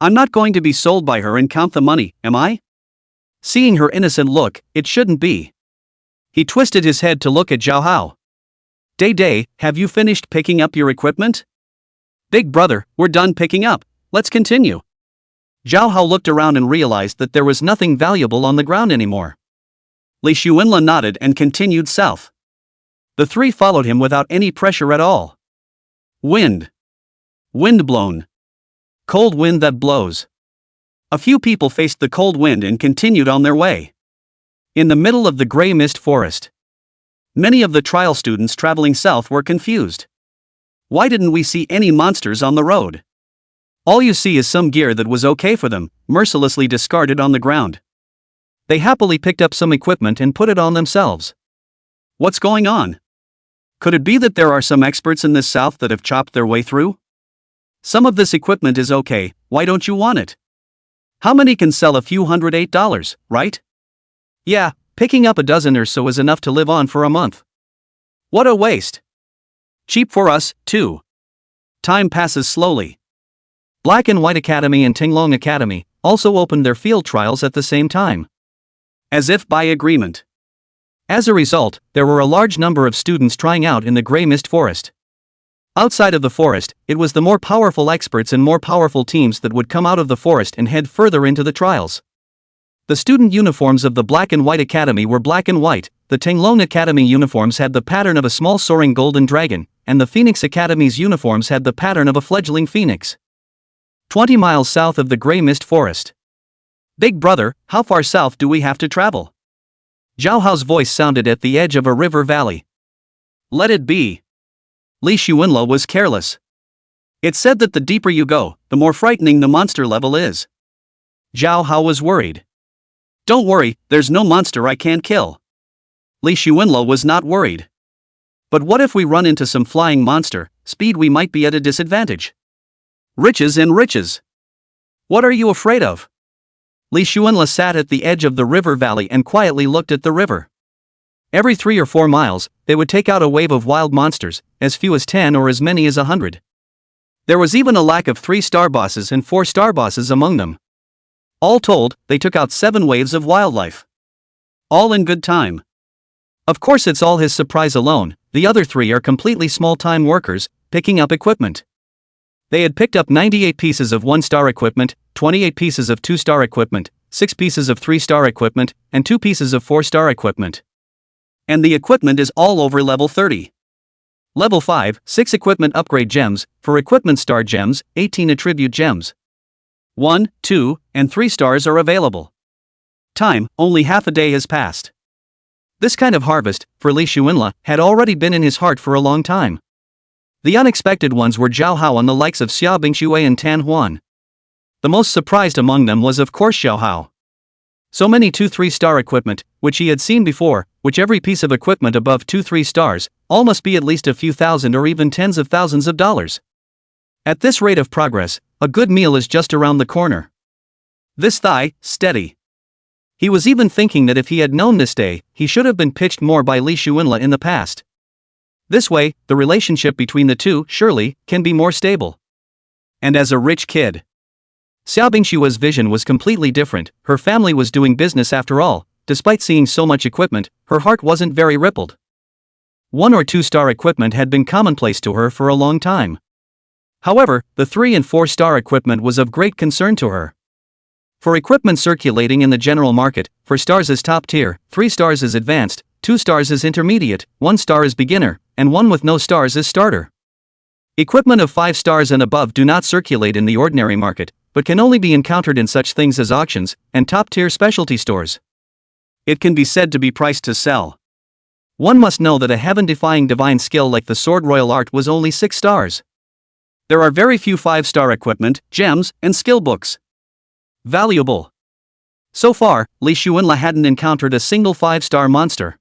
I'm not going to be sold by her and count the money, am I? Seeing her innocent look, it shouldn't be. He twisted his head to look at Zhao Hao. Day, have you finished picking up your equipment? Big Brother, we're done picking up, let's continue. Zhao Hao looked around and realized that there was nothing valuable on the ground anymore. Li Xuanla nodded and continued south. The three followed him without any pressure at all. Wind. Wind blown. Cold wind that blows. A few people faced the cold wind and continued on their way. In the middle of the gray mist forest. Many of the trial students traveling south were confused. Why didn't we see any monsters on the road? All you see is some gear that was okay for them, mercilessly discarded on the ground. They happily picked up some equipment and put it on themselves. What's going on? Could it be that there are some experts in this south that have chopped their way through? Some of this equipment is okay, why don't you want it? How many can sell a few $108, right? Yeah, picking up a dozen or so is enough to live on for a month. What a waste. Cheap for us, too. Time passes slowly. Black and White Academy and Tinglong Academy also opened their field trials at the same time. As if by agreement. As a result, there were a large number of students trying out in the gray mist forest. Outside of the forest, it was the more powerful experts and more powerful teams that would come out of the forest and head further into the trials. The student uniforms of the Black and White Academy were black and white, the Tinglong Academy uniforms had the pattern of a small soaring golden dragon, and the Phoenix Academy's uniforms had the pattern of a fledgling phoenix. 20 miles south of the gray mist forest. Big Brother, how far south do we have to travel? Zhao Hao's voice sounded at the edge of a river valley. Let it be. Li Xuanla was careless. It's said that the deeper you go, the more frightening the monster level is. Zhao Hao was worried. Don't worry, there's no monster I can't kill. Li Xuanla was not worried. But what if we run into some flying monster, speed we might be at a disadvantage. Riches and riches. What are you afraid of? Li Xuanla sat at the edge of the river valley and quietly looked at the river. Every 3 or 4 miles, they would take out a wave of wild monsters, as few as 10 or as many as 100. There was even a lack of 3-star bosses and 4-star bosses among them. All told, they took out 7 waves of wildlife. All in good time. Of course it's all his surprise alone, the other 3 are completely small-time workers, picking up equipment. They had picked up 98 pieces of 1-star equipment, 28 pieces of 2-star equipment, 6 pieces of 3-star equipment, and 2 pieces of 4-star equipment. And the equipment is all over level 30. Level 5, 6 equipment upgrade gems, for equipment star gems, 18 attribute gems. 1, 2, and 3 stars are available. Time, only half a day has passed. This kind of harvest, for Li Xuanla, had already been in his heart for a long time. The unexpected ones were Zhao Hao and the likes of Xia Bingxue and Tan Huan. The most surprised among them was of course Zhao Hao. So many 2-3-star equipment, which he had seen before, which every piece of equipment above 2-3 stars, all must be at least a few thousand or even tens of thousands of dollars. At this rate of progress, a good meal is just around the corner. This thigh, steady. He was even thinking that if he had known this day, he should have been pitched more by Li Xuanla in the past. This way, the relationship between the two, surely, can be more stable. And as a rich kid. Xia Bingshue's vision was completely different, her family was doing business after all, despite seeing so much equipment, her heart wasn't very rippled. 1 or 2-star equipment had been commonplace to her for a long time. However, the 3 and 4 star equipment was of great concern to her. For equipment circulating in the general market, 4 stars is top tier, 3 stars is advanced, 2 stars is intermediate, 1 star is beginner, and 1 with no stars is starter. Equipment of 5 stars and above do not circulate in the ordinary market, but can only be encountered in such things as auctions and top-tier specialty stores. It can be said to be priced to sell. One must know that a heaven-defying divine skill like the Sword Royal Art was only 6 stars. There are very few 5-star equipment, gems, and skill books. Valuable. So far, Li Xuanla hadn't encountered a single 5-star monster.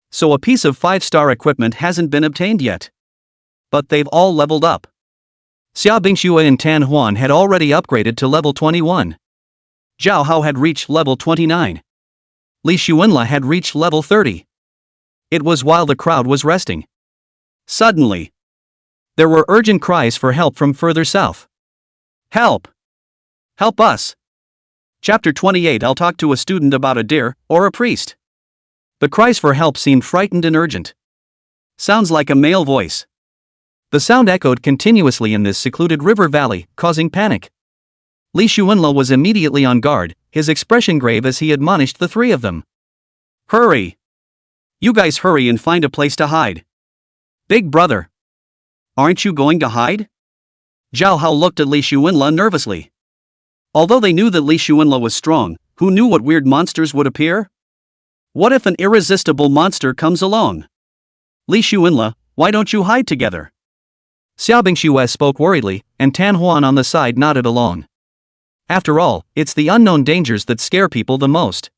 So a piece of 5-star equipment hasn't been obtained yet. But they've all leveled up. Xia Bingxue and Tan Huan had already upgraded to level 21. Zhao Hao had reached level 29. Li Xuanla had reached level 30. It was while the crowd was resting. Suddenly, there were urgent cries for help from further south. Help! Help us! Chapter 28. I'll talk to a student about a deer, or a priest. The cries for help seemed frightened and urgent. Sounds like a male voice. The sound echoed continuously in this secluded river valley, causing panic. Li Xuanla was immediately on guard, his expression grave as he admonished the 3 of them. Hurry! You guys hurry and find a place to hide. Big brother! Aren't you going to hide? Zhao Hao looked at Li Xuanla nervously. Although they knew that Li Xuanla was strong, who knew what weird monsters would appear? What if an irresistible monster comes along? Li Xuanla, why don't you hide together? Xia Bingxue spoke worriedly, and Tan Huan on the side nodded along. After all, it's the unknown dangers that scare people the most.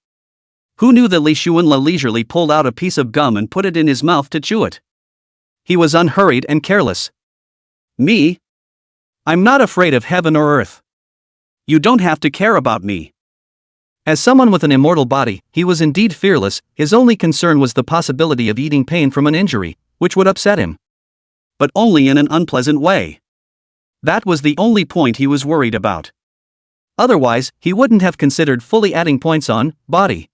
Who knew that Li Xuanla leisurely pulled out a piece of gum and put it in his mouth to chew it? He was unhurried and careless. Me? I'm not afraid of heaven or earth. You don't have to care about me. As someone with an immortal body, he was indeed fearless. His only concern was the possibility of eating pain from an injury, which would upset him. But only in an unpleasant way. That was the only point he was worried about. Otherwise, he wouldn't have considered fully adding points on body.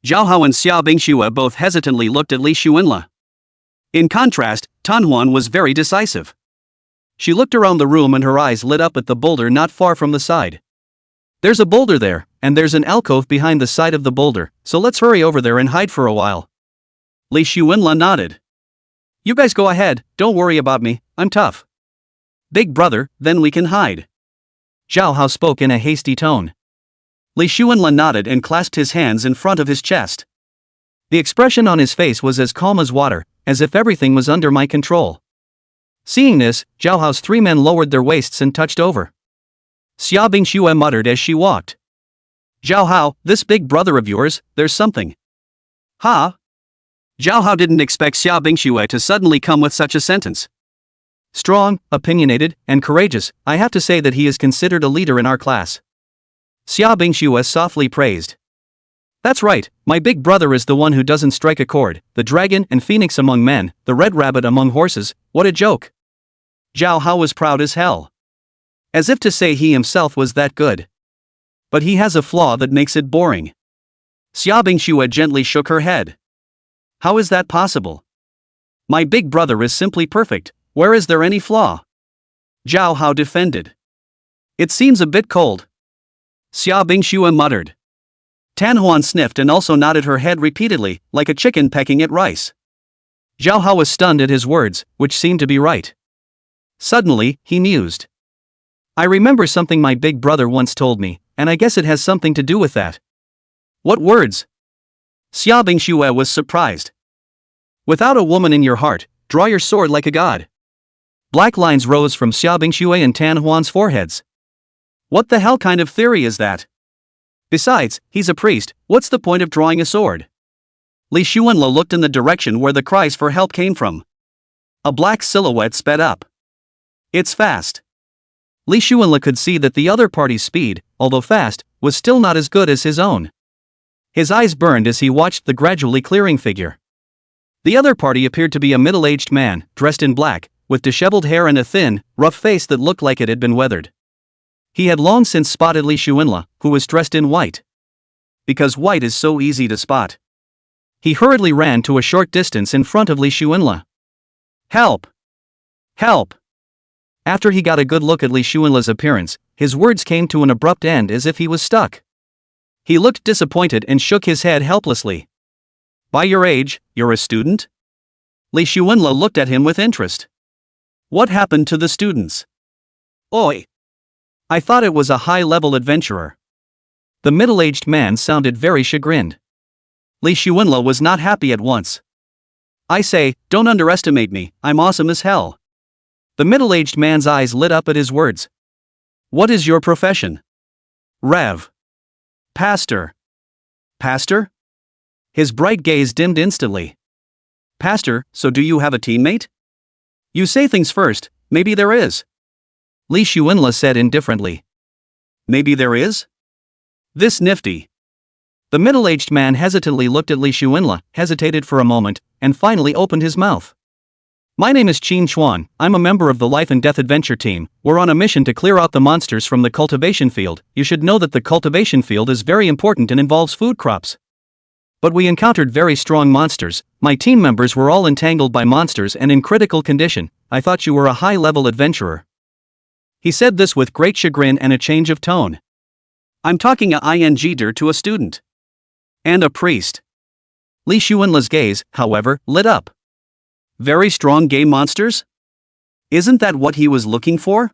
Zhao Hao and Xia Bingxue both hesitantly looked at Li Xuanla. In contrast, Tan Huan was very decisive. She looked around the room and her eyes lit up at the boulder not far from the side. There's a boulder there, and there's an alcove behind the side of the boulder, so let's hurry over there and hide for a while. Li Xuanla nodded. You guys go ahead, don't worry about me, I'm tough. Big brother, then we can hide. Zhao Hao spoke in a hasty tone. Li Xuanla nodded and clasped his hands in front of his chest. The expression on his face was as calm as water, as if everything was under my control. Seeing this, Zhao Hao's 3 men lowered their waists and touched over. Xia Bingxue muttered as she walked. Zhao Hao, this big brother of yours, there's something. Huh? Zhao Hao didn't expect Xia Bingxue to suddenly come with such a sentence. Strong, opinionated, and courageous, I have to say that he is considered a leader in our class. Xia Bingxue softly praised. That's right, my big brother is the one who doesn't strike a chord, the dragon and phoenix among men, the red rabbit among horses, what a joke. Zhao Hao was proud as hell. As if to say he himself was that good. But he has a flaw that makes it boring. Xia Bingxue gently shook her head. How is that possible? My big brother is simply perfect, where is there any flaw? Zhao Hao defended. It seems a bit cold. Xia Bingxue muttered. Tan Huan sniffed and also nodded her head repeatedly, like a chicken pecking at rice. Zhao Hao was stunned at his words, which seemed to be right. Suddenly, he mused. I remember something my big brother once told me, and I guess it has something to do with that. What words? Xia Bingxue was surprised. Without a woman in your heart, draw your sword like a god. Black lines rose from Xia Bingxue and Tan Huan's foreheads. What the hell kind of theory is that? Besides, he's a priest, what's the point of drawing a sword? Li Xuanla looked in the direction where the cries for help came from. A black silhouette sped up. It's fast. Li Xuanla could see that the other party's speed, although fast, was still not as good as his own. His eyes burned as he watched the gradually clearing figure. The other party appeared to be a middle-aged man, dressed in black, with disheveled hair and a thin, rough face that looked like it had been weathered. He had long since spotted Li Xuanla, who was dressed in white. Because white is so easy to spot. He hurriedly ran to a short distance in front of Li Xuanla. Help! Help! After he got a good look at Li Shuenla's appearance, his words came to an abrupt end as if he was stuck. He looked disappointed and shook his head helplessly. By your age, you're a student? Li Shuenla looked at him with interest. What happened to the students? Oi! I thought it was a high-level adventurer. The middle-aged man sounded very chagrined. Li Shuenla was not happy at once. I say, don't underestimate me, I'm awesome as hell. The middle-aged man's eyes lit up at his words. What is your profession? Rev. Pastor. Pastor? His bright gaze dimmed instantly. Pastor, so do you have a teammate? You say things first, maybe there is. Li Shuenla said indifferently. Maybe there is? This nifty. The middle-aged man hesitantly looked at Li Shuenla, hesitated for a moment, and finally opened his mouth. My name is Qin Chuan, I'm a member of the Life and Death Adventure team. We're on a mission to clear out the monsters from the cultivation field. You should know that the cultivation field is very important and involves food crops. But we encountered very strong monsters. My team members were all entangled by monsters and in critical condition. I thought you were a high-level adventurer. He said this with great chagrin and a change of tone. I'm talking a ing-der to a student. And a priest. Li Shuenla's gaze, however, lit up. Very strong game monsters? Isn't that what he was looking for?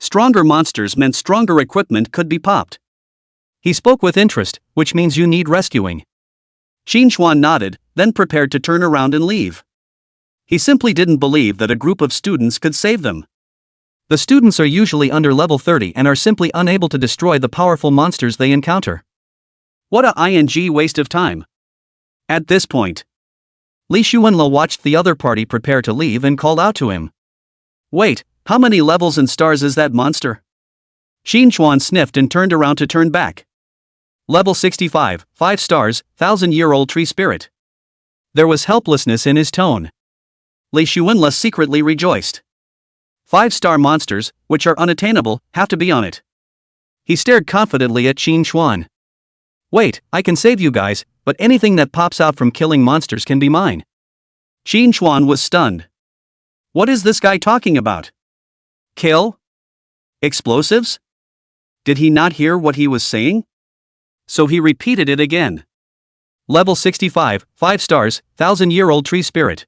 Stronger monsters meant stronger equipment could be popped. He spoke with interest, which means you need rescuing. Qin Chuan nodded, then prepared to turn around and leave. He simply didn't believe that a group of students could save them. The students are usually under level 30 and are simply unable to destroy the powerful monsters they encounter. What a ing waste of time. At this point, Li Shuenla watched the other party prepare to leave and called out to him. Wait, how many levels and stars is that monster? Qin Chuan sniffed and turned around to turn back. Level 65, 5 stars, 1,000-year-old tree spirit. There was helplessness in his tone. Li Shuenla secretly rejoiced. 5-star monsters, which are unattainable, have to be on it. He stared confidently at Qin Chuan. Wait, I can save you guys, but anything that pops out from killing monsters can be mine. Qin Chuan was stunned. What is this guy talking about? Kill? Explosives? Did he not hear what he was saying? So he repeated it again. Level 65, 5 stars, 1,000-year-old tree spirit.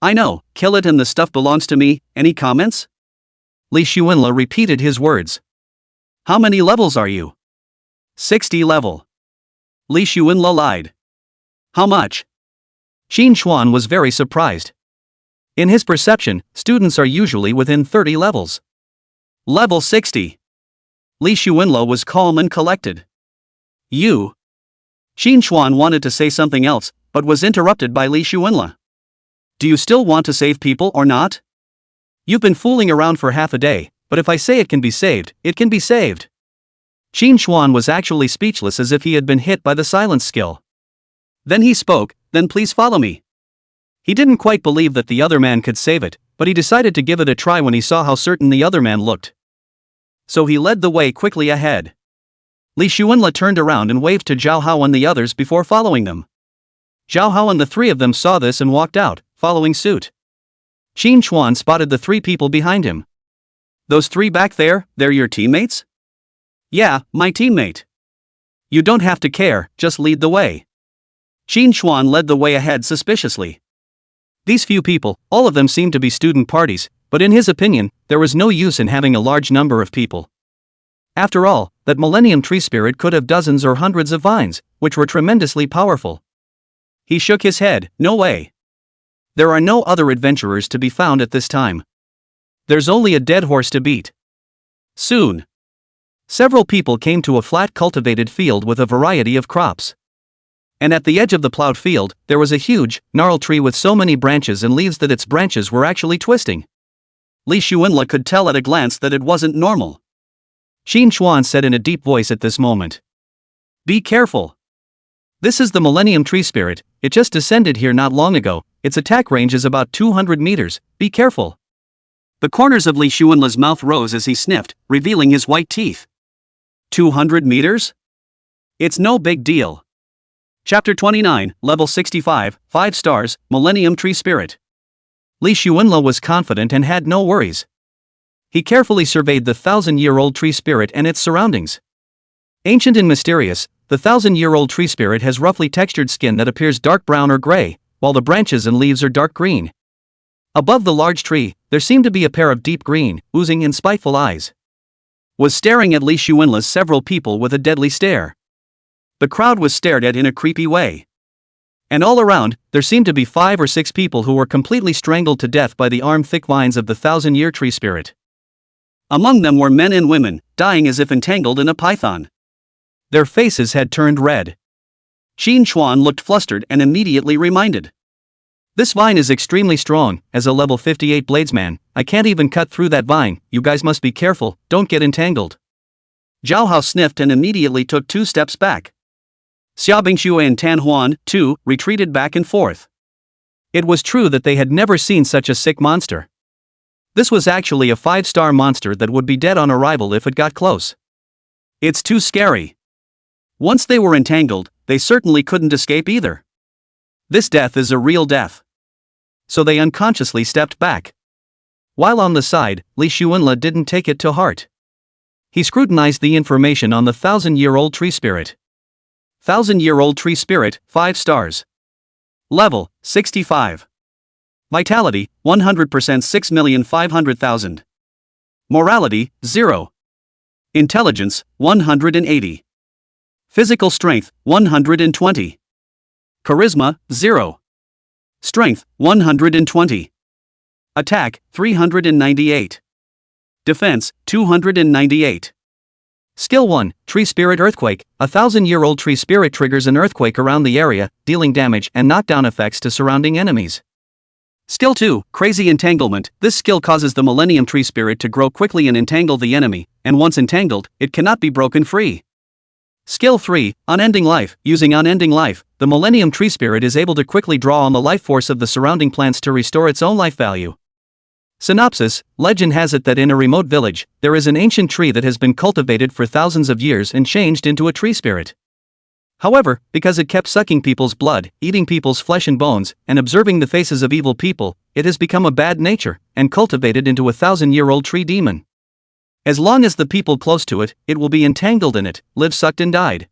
I know, kill it and the stuff belongs to me. Any comments? Li Shuenla repeated his words. How many levels are you? 60 level. Li Shuenla lied. How much? Qin Chuan was very surprised. In his perception, students are usually within 30 levels. Level 60. Li Shuenla was calm and collected. You? Qin Chuan wanted to say something else, but was interrupted by Li Shuenla. Do you still want to save people or not? You've been fooling around for half a day, but if I say it can be saved, it can be saved. Qin Chuan was actually speechless as if he had been hit by the silence skill. Then he spoke, then please follow me. He didn't quite believe that the other man could save it, but he decided to give it a try when he saw how certain the other man looked. So he led the way quickly ahead. Li Shuenla turned around and waved to Zhao Hao and the others before following them. Zhao Hao and the three of them saw this and walked out, following suit. Qin Chuan spotted the 3 people behind him. Those 3 back there, they're your teammates? Yeah, my teammate. You don't have to care, just lead the way. Qin Chuan led the way ahead suspiciously. These few people, all of them seemed to be student parties, but in his opinion, there was no use in having a large number of people. After all, that Millennium Tree Spirit could have dozens or hundreds of vines, which were tremendously powerful. He shook his head, no way. There are no other adventurers to be found at this time. There's only a dead horse to beat. Soon. Several people came to a flat cultivated field with a variety of crops. And at the edge of the plowed field, there was a huge, gnarled tree with so many branches and leaves that its branches were actually twisting. Li Shuenla could tell at a glance that it wasn't normal. Qin Chuan said in a deep voice at this moment. Be careful. This is the Millennium Tree Spirit, it just descended here not long ago, its attack range is about 200 meters, be careful. The corners of Li Shuenla's mouth rose as he sniffed, revealing his white teeth. 200 meters? It's no big deal. Chapter 29, Level 65, 5 stars, Millennium Tree Spirit. Li Shuenla was confident and had no worries. He carefully surveyed the 1,000-year-old tree spirit and its surroundings. Ancient and mysterious, the 1,000-year-old tree spirit has roughly textured skin that appears dark brown or gray, while the branches and leaves are dark green. Above the large tree, there seemed to be a pair of deep green, oozing and spiteful eyes. Was staring at Li Xuanla's several people with a deadly stare. The crowd was stared at in a creepy way. And all around, there seemed to be 5 or 6 people who were completely strangled to death by the arm-thick vines of the 1,000-year tree spirit. Among them were men and women, dying as if entangled in a python. Their faces had turned red. Qin Chuan looked flustered and immediately reminded. This vine is extremely strong. As a level 58 bladesman, I can't even cut through that vine. You guys must be careful, don't get entangled. Zhao Hao sniffed and immediately took 2 steps back. Xia Bingxue and Tan Huan, too, retreated back and forth. It was true that they had never seen such a sick monster. This was actually a 5-star monster that would be dead on arrival if it got close. It's too scary. Once they were entangled, they certainly couldn't escape either. This death is a real death. So they unconsciously stepped back. While on the side, Li Xuanla didn't take it to heart. He scrutinized the information on the 1,000-year-old tree spirit. 1,000-year-old tree spirit, 5 stars. Level, 65. Vitality, 100% 6,500,000. Morality, 0. Intelligence, 180. Physical strength, 120. Charisma, 0. Strength, 120. Attack, 398. Defense, 298. Skill 1, Tree Spirit Earthquake. A 1,000-year-old tree spirit triggers an earthquake around the area, dealing damage and knockdown effects to surrounding enemies. Skill 2, Crazy Entanglement. This skill causes the Millennium Tree Spirit to grow quickly and entangle the enemy, and once entangled, it cannot be broken free. Skill 3, Unending Life. Using Unending Life, the Millennium Tree Spirit is able to quickly draw on the life force of the surrounding plants to restore its own life value. Synopsis: legend has it that in a remote village, there is an ancient tree that has been cultivated for thousands of years and changed into a tree spirit. However, because it kept sucking people's blood, eating people's flesh and bones, and observing the faces of evil people, it has become a bad nature, and cultivated into a 1,000-year-old tree demon. As long as the people close to it, it will be entangled in it, live sucked and died.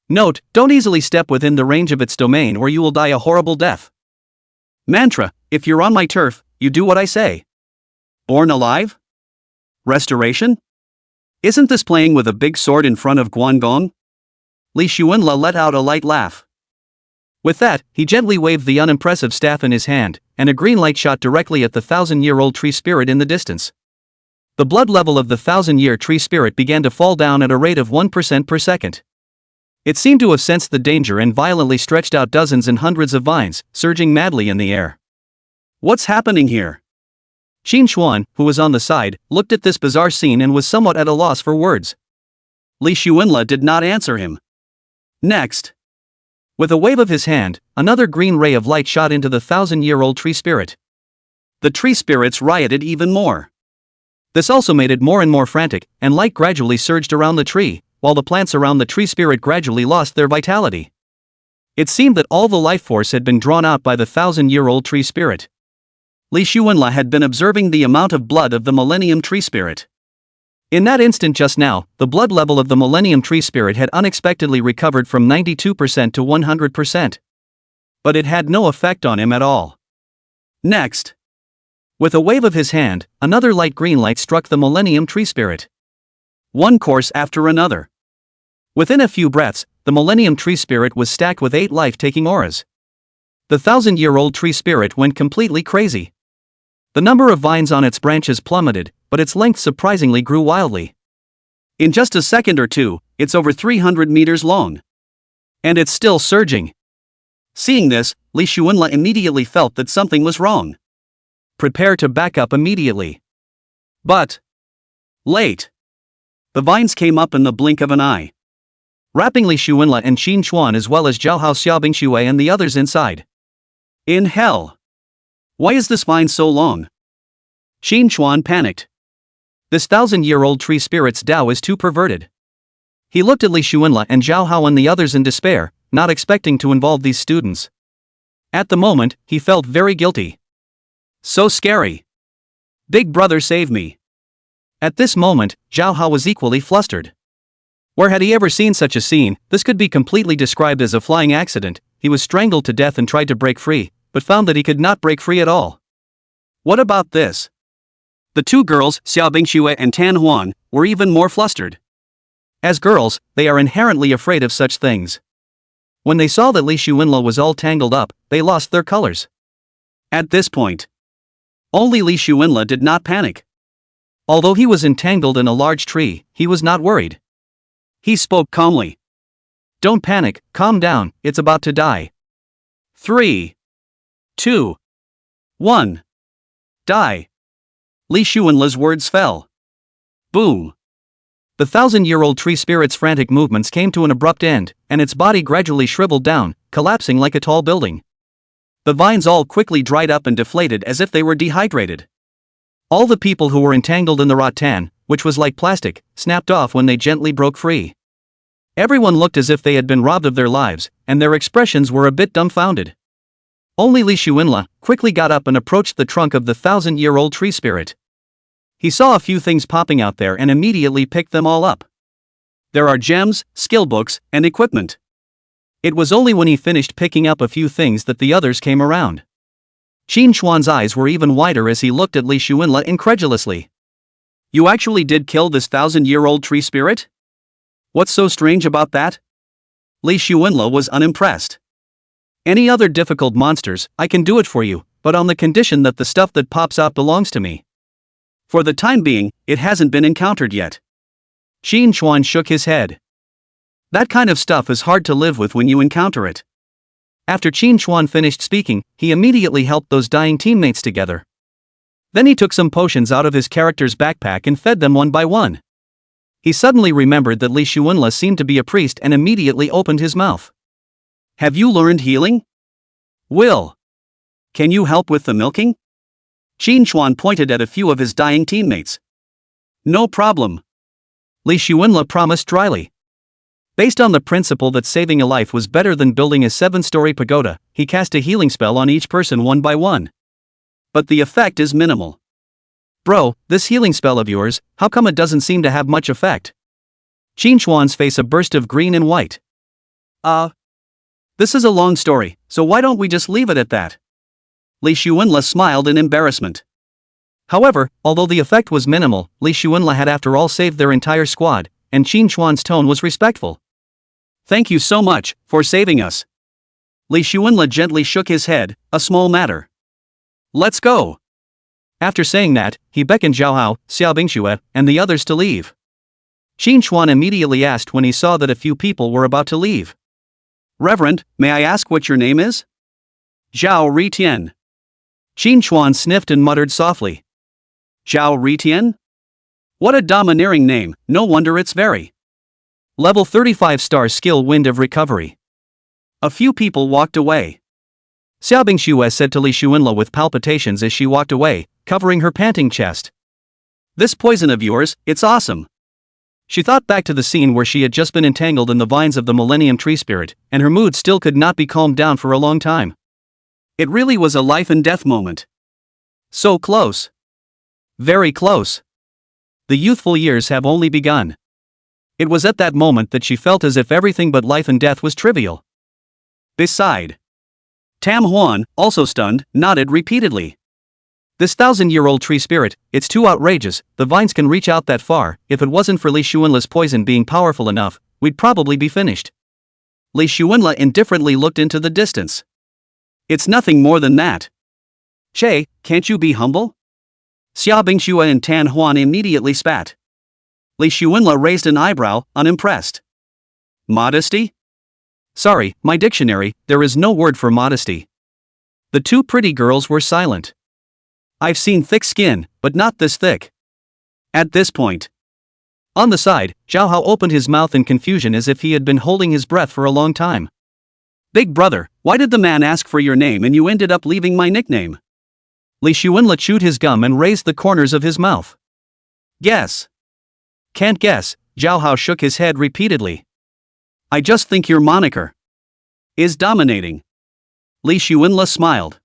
Note: don't easily step within the range of its domain or you will die a horrible death. Mantra: if you're on my turf, you do what I say. Born alive? Restoration? Isn't this playing with a big sword in front of Guangong? Li Xuanla let out a light laugh. With that, he gently waved the unimpressive staff in his hand, and a green light shot directly at the 1,000-year-old tree spirit in the distance. The blood level of the 1,000-year tree spirit began to fall down at a rate of 1% per second. It seemed to have sensed the danger and violently stretched out dozens and hundreds of vines, surging madly in the air. What's happening here? Qin Chuan, who was on the side, looked at this bizarre scene and was somewhat at a loss for words. Li Xuanla did not answer him. Next. With a wave of his hand, another green ray of light shot into the 1,000-year-old tree spirit. The tree spirits rioted even more. This also made it more and more frantic, and light gradually surged around the tree, while the plants around the tree spirit gradually lost their vitality. It seemed that all the life force had been drawn out by the 1,000-year-old tree spirit. Li Xuanla had been observing the amount of blood of the Millennium Tree Spirit. In that instant just now, the blood level of the Millennium Tree Spirit had unexpectedly recovered from 92% to 100%. But it had no effect on him at all. Next. With a wave of his hand, another light green light struck the Millennium Tree Spirit. One course after another. Within a few breaths, the Millennium Tree Spirit was stacked with 8 life-taking auras. The 1,000-year-old tree spirit went completely crazy. The number of vines on its branches plummeted, but its length surprisingly grew wildly. In just a second or two, it's over 300 meters long. And it's still surging. Seeing this, Li Xuanla immediately felt that something was wrong. Prepare to back up immediately. But late. The vines came up in the blink of an eye, wrapping Li Xuanla and Qin Chuan as well as Zhao Hao, Xia Bingxue and the others inside. In hell! Why is this vine so long? Qin Chuan panicked. This 1,000-year-old tree spirit's Tao is too perverted. He looked at Li Xuanla and Zhao Hao and the others in despair, not expecting to involve these students. At the moment, he felt very guilty. So scary. Big brother save me. At this moment, Zhao Hao was equally flustered. Where had he ever seen such a scene? This could be completely described as a flying accident. He was strangled to death and tried to break free, but found that he could not break free at all. What about this? The two girls, Xiao Bingxue and Tan Huan, were even more flustered. As girls, they are inherently afraid of such things. When they saw that Li Xuanle was all tangled up, they lost their colors. At this point, only Li Xuanle did not panic. Although he was entangled in a large tree, he was not worried. He spoke calmly. Don't panic, calm down, it's about to die. 3, 2, 1. Die. Li Xuanle's words fell. Boom. The 1,000-year-old tree spirit's frantic movements came to an abrupt end, and its body gradually shriveled down, collapsing like a tall building. The vines all quickly dried up and deflated as if they were dehydrated. All the people who were entangled in the rattan, which was like plastic, snapped off when they gently broke free. Everyone looked as if they had been robbed of their lives, and their expressions were a bit dumbfounded. Only Li Xuanle quickly got up and approached the trunk of the 1,000-year-old tree spirit. He saw a few things popping out there and immediately picked them all up. There are gems, skill books, and equipment. It was only when he finished picking up a few things that the others came around. Qin Chuan's eyes were even wider as he looked at Li Xuanle incredulously. You actually did kill this 1,000-year-old tree spirit? What's so strange about that? Li Xuanle was unimpressed. Any other difficult monsters, I can do it for you, but on the condition that the stuff that pops out belongs to me. For the time being, it hasn't been encountered yet. Qin Chuan shook his head. That kind of stuff is hard to live with when you encounter it. After Qin Chuan finished speaking, he immediately helped those dying teammates together. Then he took some potions out of his character's backpack and fed them one by one. He suddenly remembered that Li Xuanle seemed to be a priest and immediately opened his mouth. Have you learned healing? Will. Can you help with the milking? Qin Chuan pointed at a few of his dying teammates. No problem. Li Xuanle promised dryly. Based on the principle that saving a life was better than building a 7-story pagoda, he cast a healing spell on each person one by one. But the effect is minimal. Bro, this healing spell of yours, how come it doesn't seem to have much effect? Qin Chuan's face a burst of green and white. This is a long story, so why don't we just leave it at that? Li Xuanle smiled in embarrassment. However, although the effect was minimal, Li Xuanle had after all saved their entire squad, and Qin Chuan's tone was respectful. Thank you so much for saving us. Li Xuanle gently shook his head, a small matter. Let's go. After saying that, he beckoned Zhao Hao, Xiao Bingxue, and the others to leave. Qin Chuan immediately asked when he saw that a few people were about to leave. Reverend, may I ask what your name is? Zhao Ritian. Qin Chuan sniffed and muttered softly. Zhao Ritian? What a domineering name, no wonder it's very. Level 35 star skill Wind of Recovery. A few people walked away. Xiao Bingxue said to Li Xuanle with palpitations as she walked away, covering her panting chest. This poison of yours, it's awesome. She thought back to the scene where she had just been entangled in the vines of the Millennium Tree Spirit, and her mood still could not be calmed down for a long time. It really was a life and death moment. So close. Very close. The youthful years have only begun. It was at that moment that she felt as if everything but life and death was trivial. Beside. Tam Huan, also stunned, nodded repeatedly. This 1,000-year-old tree spirit, it's too outrageous, the vines can reach out that far, if it wasn't for Li Xuanle's poison being powerful enough, we'd probably be finished. Li Xuanle indifferently looked into the distance. It's nothing more than that. Che, can't you be humble? Xiao Bingxue and Tan Huan immediately spat. Li Xuanle raised an eyebrow, unimpressed. Modesty? Sorry, my dictionary, there is no word for modesty. The two pretty girls were silent. I've seen thick skin, but not this thick. At this point. On the side, Zhao Hao opened his mouth in confusion as if he had been holding his breath for a long time. Big brother, why did the man ask for your name and you ended up leaving my nickname? Li Xuanle chewed his gum and raised the corners of his mouth. Guess. Can't guess, Zhao Hao shook his head repeatedly. I just think your moniker is dominating. Li Xuanle smiled.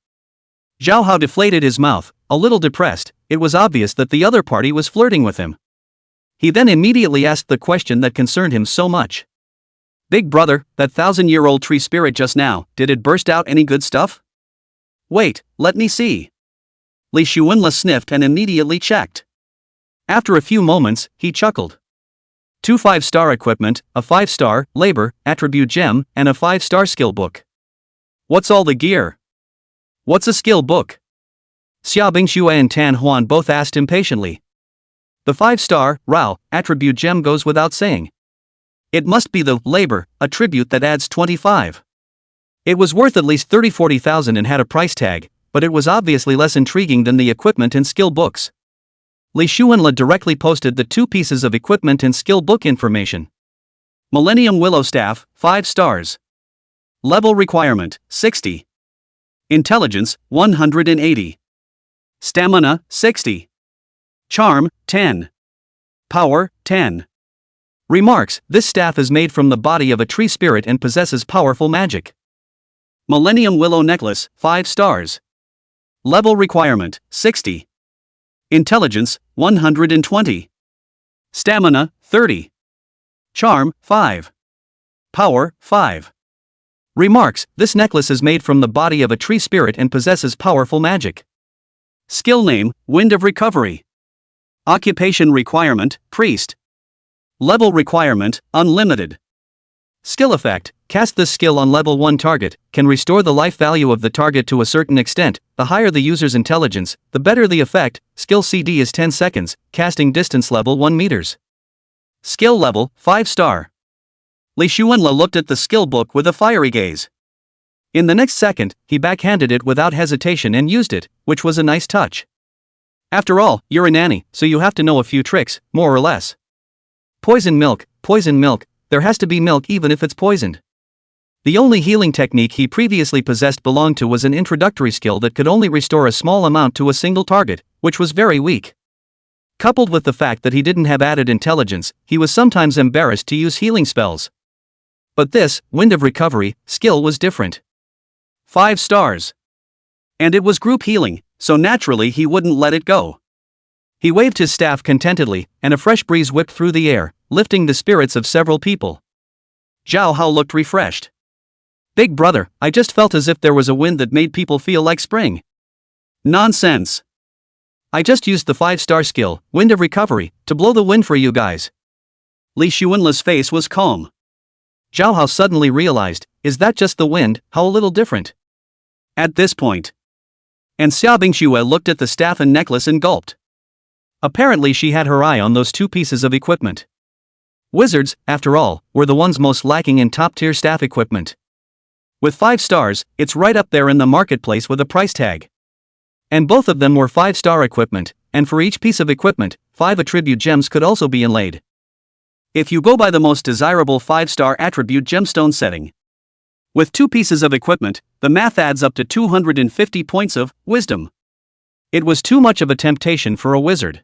Zhao Hao deflated his mouth, a little depressed. It was obvious that the other party was flirting with him. He then immediately asked the question that concerned him so much. Big brother, that 1,000-year-old tree spirit just now, did it burst out any good stuff? Wait, let me see. Li Xuanla sniffed and immediately checked. After a few moments, he chuckled. 2 5-star equipment, a 5-star labor attribute gem, and a 5-star skill book. What's all the gear? What's a skill book? Xia Bingxue and Tan Huan both asked impatiently. The 5-star Rao attribute gem goes without saying. It must be the labor attribute that adds 25. It was worth at least 30,000-40,000 and had a price tag, but it was obviously less intriguing than the equipment and skill books. Li Xuanla directly posted the 2 pieces of equipment and skill book information. Millennium Willow Staff, 5 stars. Level requirement, 60. Intelligence, 180. Stamina, 60. Charm, 10. Power, 10. Remarks: this staff is made from the body of a tree spirit and possesses powerful magic. Millennium Willow Necklace, 5 stars. Level requirement, 60. Intelligence, 120. Stamina, 30. Charm, 5. Power, 5. Remarks: this necklace is made from the body of a tree spirit and possesses powerful magic. Skill name: Wind of Recovery. Occupation requirement: Priest. Level requirement: Unlimited. Skill effect: cast this skill on level 1 target, can restore the life value of the target to a certain extent. The higher the user's intelligence, the better the effect. Skill CD is 10 seconds, casting distance level 1 meters. Skill level, 5 star. Li Xuanla looked at the skill book with a fiery gaze. In the next second, he backhanded it without hesitation and used it, which was a nice touch. After all, you're a nanny, so you have to know a few tricks, more or less. Poison milk, there has to be milk even if it's poisoned. The only healing technique he previously possessed belonged to was an introductory skill that could only restore a small amount to a single target, which was very weak. Coupled with the fact that he didn't have added intelligence, he was sometimes embarrassed to use healing spells. But this, Wind of Recovery, skill was different. 5 stars. And it was group healing, so naturally he wouldn't let it go. He waved his staff contentedly, and a fresh breeze whipped through the air, lifting the spirits of several people. Zhao Hao looked refreshed. Big brother, I just felt as if there was a wind that made people feel like spring. Nonsense. I just used the 5-star skill, Wind of Recovery, to blow the wind for you guys. Li Xuanla's face was calm. Zhao Hao suddenly realized, is that just the wind? How a little different. At this point. And Xia Bingxue looked at the staff and necklace and gulped. Apparently she had her eye on those 2 pieces of equipment. Wizards, after all, were the ones most lacking in top-tier staff equipment. With 5 stars, it's right up there in the marketplace with a price tag. And both of them were 5-star equipment, and for each piece of equipment, 5 attribute gems could also be inlaid. If you go by the most desirable 5-star attribute gemstone setting. With 2 pieces of equipment, the math adds up to 250 points of wisdom. It was too much of a temptation for a wizard.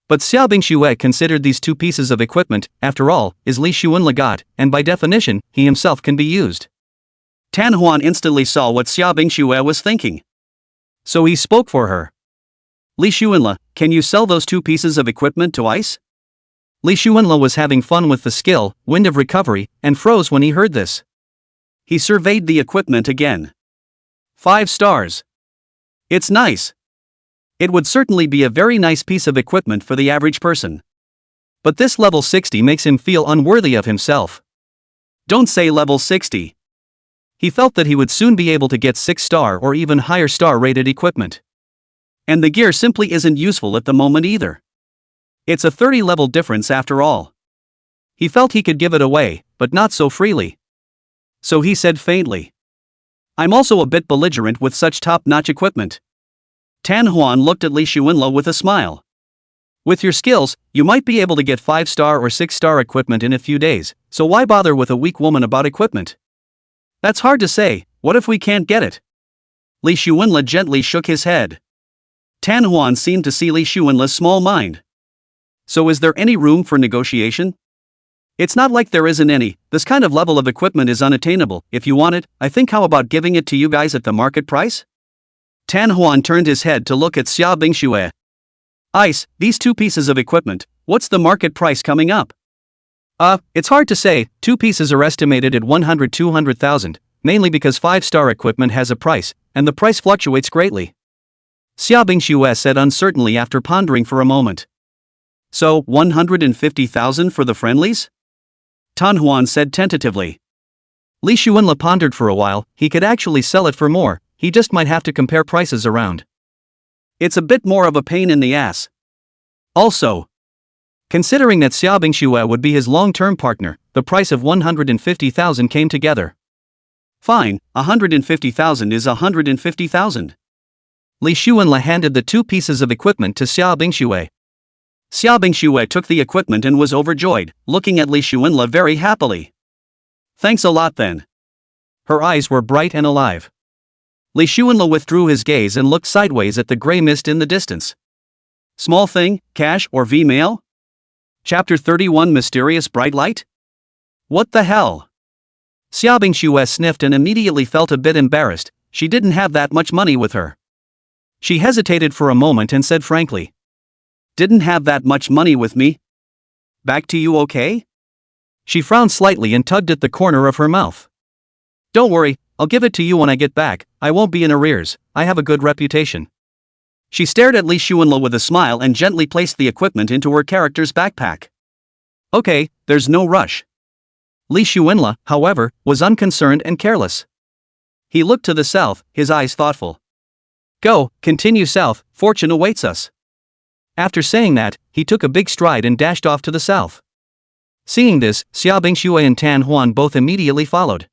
But Xia Bingxue considered these 2 pieces of equipment, after all, is Li Xuanla got, and by definition, he himself can be used. Tan Huan instantly saw what Xia Bingxue was thinking. So he spoke for her. Li Xuanla, can you sell those 2 pieces of equipment to ice? Li Xuanla was having fun with the skill, Wind of Recovery, and froze when he heard this. He surveyed the equipment again. 5 stars. It's nice. It would certainly be a very nice piece of equipment for the average person. But this level 60 makes him feel unworthy of himself. Don't say level 60. He felt that he would soon be able to get 6-star or even higher star rated equipment. And the gear simply isn't useful at the moment either. It's a 30 level difference after all. He felt he could give it away, but not so freely. So he said faintly. I'm also a bit belligerent with such top-notch equipment. Tan Huan looked at Li Xuanla with a smile. With your skills, you might be able to get 5-star or 6-star equipment in a few days, so why bother with a weak woman about equipment? That's hard to say, what if we can't get it? Li Xuanla gently shook his head. Tan Huan seemed to see Li Xuanla's small mind. So is there any room for negotiation? It's not like there isn't any. This kind of level of equipment is unattainable. If you want it, I think how about giving it to you guys at the market price? Tan Huan turned his head to look at Xia Bingxue. Ice, these two pieces of equipment, what's the market price coming up? It's hard to say, two pieces are estimated at 200,000, mainly because 5-star equipment has a price, and the price fluctuates greatly. Xia Bingxue said uncertainly after pondering for a moment. So, 150,000 for the friendlies? Tan Huan said tentatively. Li Xuanla pondered for a while. He could actually sell it for more, he just might have to compare prices around. It's a bit more of a pain in the ass. Also, considering that Xia Bingxue would be his long-term partner, the price of 150,000 came together. Fine, 150,000 is 150,000. Li Xuanla handed the two pieces of equipment to Xia Bingxue. Xia Bingxue took the equipment and was overjoyed, looking at Li Xuanla very happily. Thanks a lot then. Her eyes were bright and alive. Li Xuanla withdrew his gaze and looked sideways at the gray mist in the distance. Small thing, cash or V-mail? Chapter 31 Mysterious Bright Light? What the hell? Xia Bingxue sniffed and immediately felt a bit embarrassed. She didn't have that much money with her. She hesitated for a moment and said frankly. Didn't have that much money with me. Back to you, okay? She frowned slightly and tugged at the corner of her mouth. Don't worry, I'll give it to you when I get back. I won't be in arrears, I have a good reputation. She stared at Li Xuanla with a smile and gently placed the equipment into her character's backpack. Okay, there's no rush. Li Xuanla, however, was unconcerned and careless. He looked to the south, his eyes thoughtful. Go, continue south, fortune awaits us. After saying that, he took a big stride and dashed off to the south. Seeing this, Xia Bingxue and Tan Huan both immediately followed.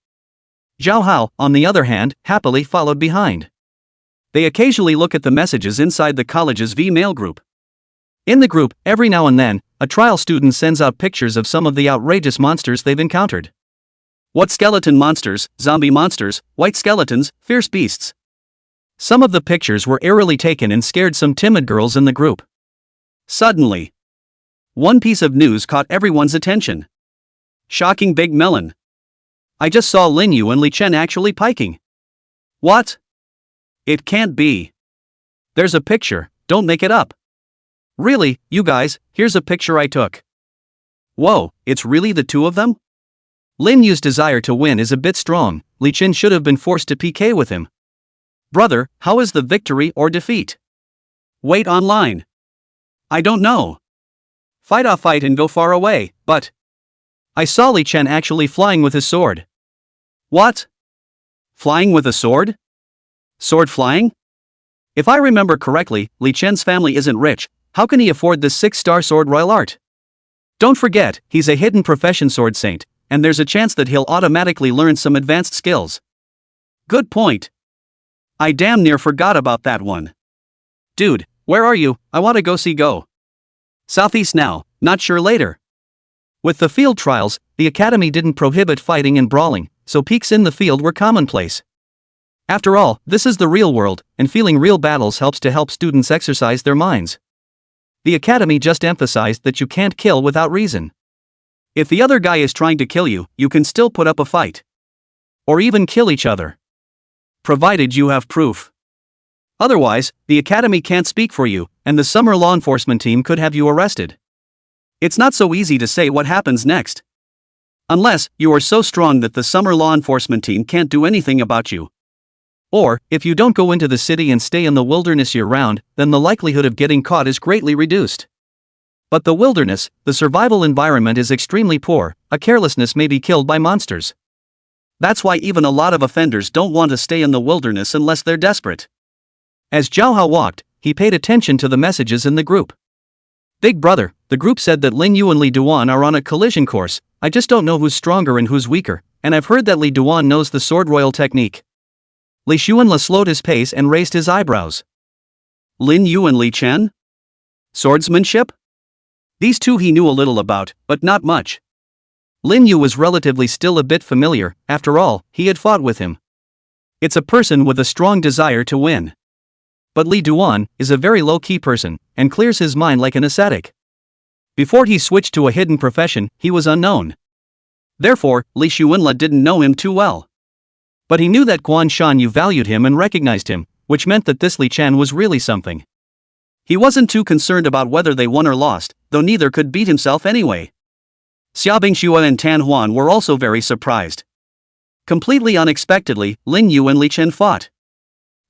Zhao Hao, on the other hand, happily followed behind. They occasionally look at the messages inside the college's V-mail group. In the group, every now and then, a trial student sends out pictures of some of the outrageous monsters they've encountered. What skeleton monsters, zombie monsters, white skeletons, fierce beasts. Some of the pictures were eerily taken and scared some timid girls in the group. Suddenly, one piece of news caught everyone's attention. Shocking big melon. I just saw Lin Yu and Li Chen actually piking. What? It can't be. There's a picture, don't make it up. Really, you guys, here's a picture I took. Whoa, it's really the two of them? Lin Yu's desire to win is a bit strong. Li Chen should have been forced to PK with him. Brother, how is the victory or defeat? Wait online. I don't know. Fight off fight and go far away, but I saw Li Chen actually flying with his sword. What? Flying with a sword? Sword flying? If I remember correctly, Li Chen's family isn't rich. How can he afford this 6-star sword royal art? Don't forget, he's a hidden profession sword saint, and there's a chance that he'll automatically learn some advanced skills. Good point. I damn near forgot about that one. Dude, where are you? I want to go see Go. Southeast now, not sure later. With the field trials, the academy didn't prohibit fighting and brawling, so peaks in the field were commonplace. After all, this is the real world, and feeling real battles helps to help students exercise their minds. The academy just emphasized that you can't kill without reason. If the other guy is trying to kill you, you can still put up a fight. Or even kill each other. Provided you have proof. Otherwise, the academy can't speak for you, and the summer law enforcement team could have you arrested. It's not so easy to say what happens next. Unless you are so strong that the summer law enforcement team can't do anything about you. Or, if you don't go into the city and stay in the wilderness year-round, then the likelihood of getting caught is greatly reduced. But the wilderness, the survival environment is extremely poor, a carelessness may be killed by monsters. That's why even a lot of offenders don't want to stay in the wilderness unless they're desperate. As Zhao Hao walked, he paid attention to the messages in the group. Big brother, the group said that Lin Yu and Li Duan are on a collision course. I just don't know who's stronger and who's weaker, and I've heard that Li Duan knows the sword royal technique. Li Xuanla slowed his pace and raised his eyebrows. Lin Yu and Li Chen? Swordsmanship? These two he knew a little about, but not much. Lin Yu was relatively still a bit familiar, after all, he had fought with him. It's a person with a strong desire to win. But Li Duan is a very low-key person, and clears his mind like an ascetic. Before he switched to a hidden profession, he was unknown. Therefore, Li Xuanla didn't know him too well. But he knew that Guan Shanyu valued him and recognized him, which meant that this Li Chen was really something. He wasn't too concerned about whether they won or lost, though neither could beat himself anyway. Xia Bingxue and Tan Huan were also very surprised. Completely unexpectedly, Lin Yu and Li Chen fought.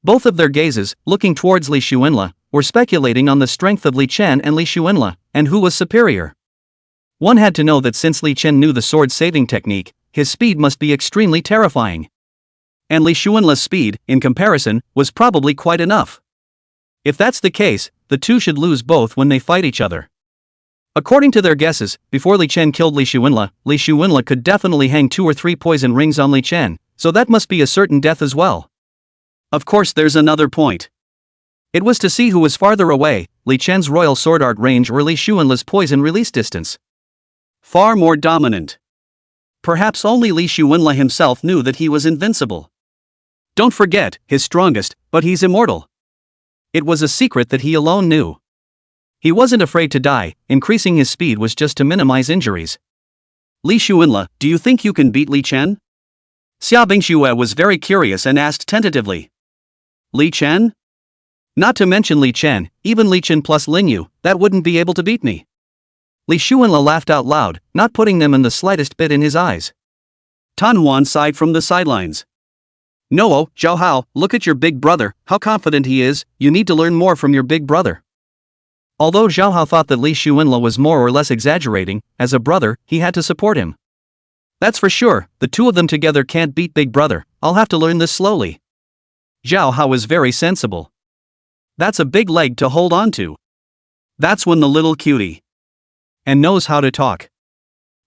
Both of their gazes, looking towards Li Xuanla, were speculating on the strength of Li Chen and Li Xuanla, and who was superior. One had to know that since Li Chen knew the sword saving technique, his speed must be extremely terrifying. And Li Xuanla's speed, in comparison, was probably quite enough. If that's the case, the two should lose both when they fight each other. According to their guesses, before Li Chen killed Li Xuanla could definitely hang 2 or 3 poison rings on Li Chen, so that must be a certain death as well. Of course, there's another point. It was to see who was farther away, Li Chen's royal sword art range or Li Xuanla's poison release distance. Far more dominant. Perhaps only Li Xuanla himself knew that he was invincible. Don't forget, his strongest, but he's immortal. It was a secret that he alone knew. He wasn't afraid to die, increasing his speed was just to minimize injuries. Li Xuanla, do you think you can beat Li Chen? Xia Bingxue was very curious and asked tentatively. Li Chen? Not to mention Li Chen, even Li Chen plus Lin Yu, that wouldn't be able to beat me. Li Xuanla laughed out loud, not putting them in the slightest bit in his eyes. Tan Huan sighed from the sidelines. No, Zhao Hao, look at your big brother, how confident he is, you need to learn more from your big brother. Although Zhao Hao thought that Li Xuanla was more or less exaggerating, as a brother, he had to support him. That's for sure, the two of them together can't beat big brother, I'll have to learn this slowly. Zhao Hao is very sensible. That's a big leg to hold on to. That's when the little cutie. And knows how to talk.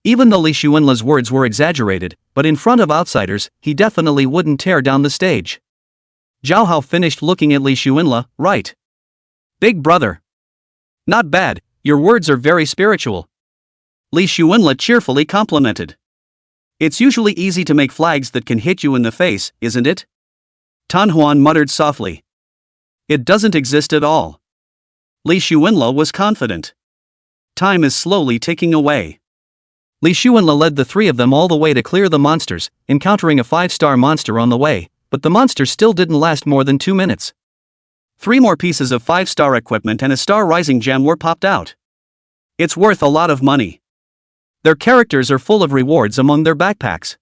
Even though Li Xuanla's words were exaggerated, but in front of outsiders, he definitely wouldn't tear down the stage. Zhao Hao finished looking at Li Xuanla, right. Big brother. Not bad, your words are very spiritual. Li Xuanla cheerfully complimented. It's usually easy to make flags that can hit you in the face, isn't it? Tan Huan muttered softly. It doesn't exist at all. Li Xuanla was confident. Time is slowly ticking away. Li Xuanla led the three of them all the way to clear the monsters, encountering a 5-star monster on the way, but the monster still didn't last more than 2 minutes. 3 more pieces of 5-star equipment and a star rising gem were popped out. It's worth a lot of money. Their characters are full of rewards among their backpacks.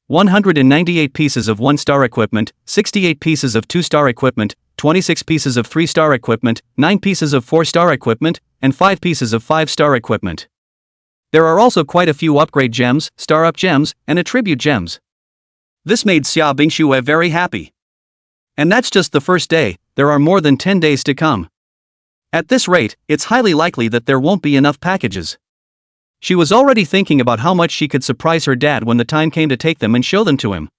198 pieces of 1-star equipment, 68 pieces of 2-star equipment, 26 pieces of 3-star equipment, 9 pieces of 4-star equipment, and 5 pieces of 5-star equipment. There are also quite a few upgrade gems, star-up gems, and attribute gems. This made Xia Bingxue very happy. And that's just the first day, there are more than 10 days to come. At this rate, it's highly likely that there won't be enough packages. She was already thinking about how much she could surprise her dad when the time came to take them and show them to him.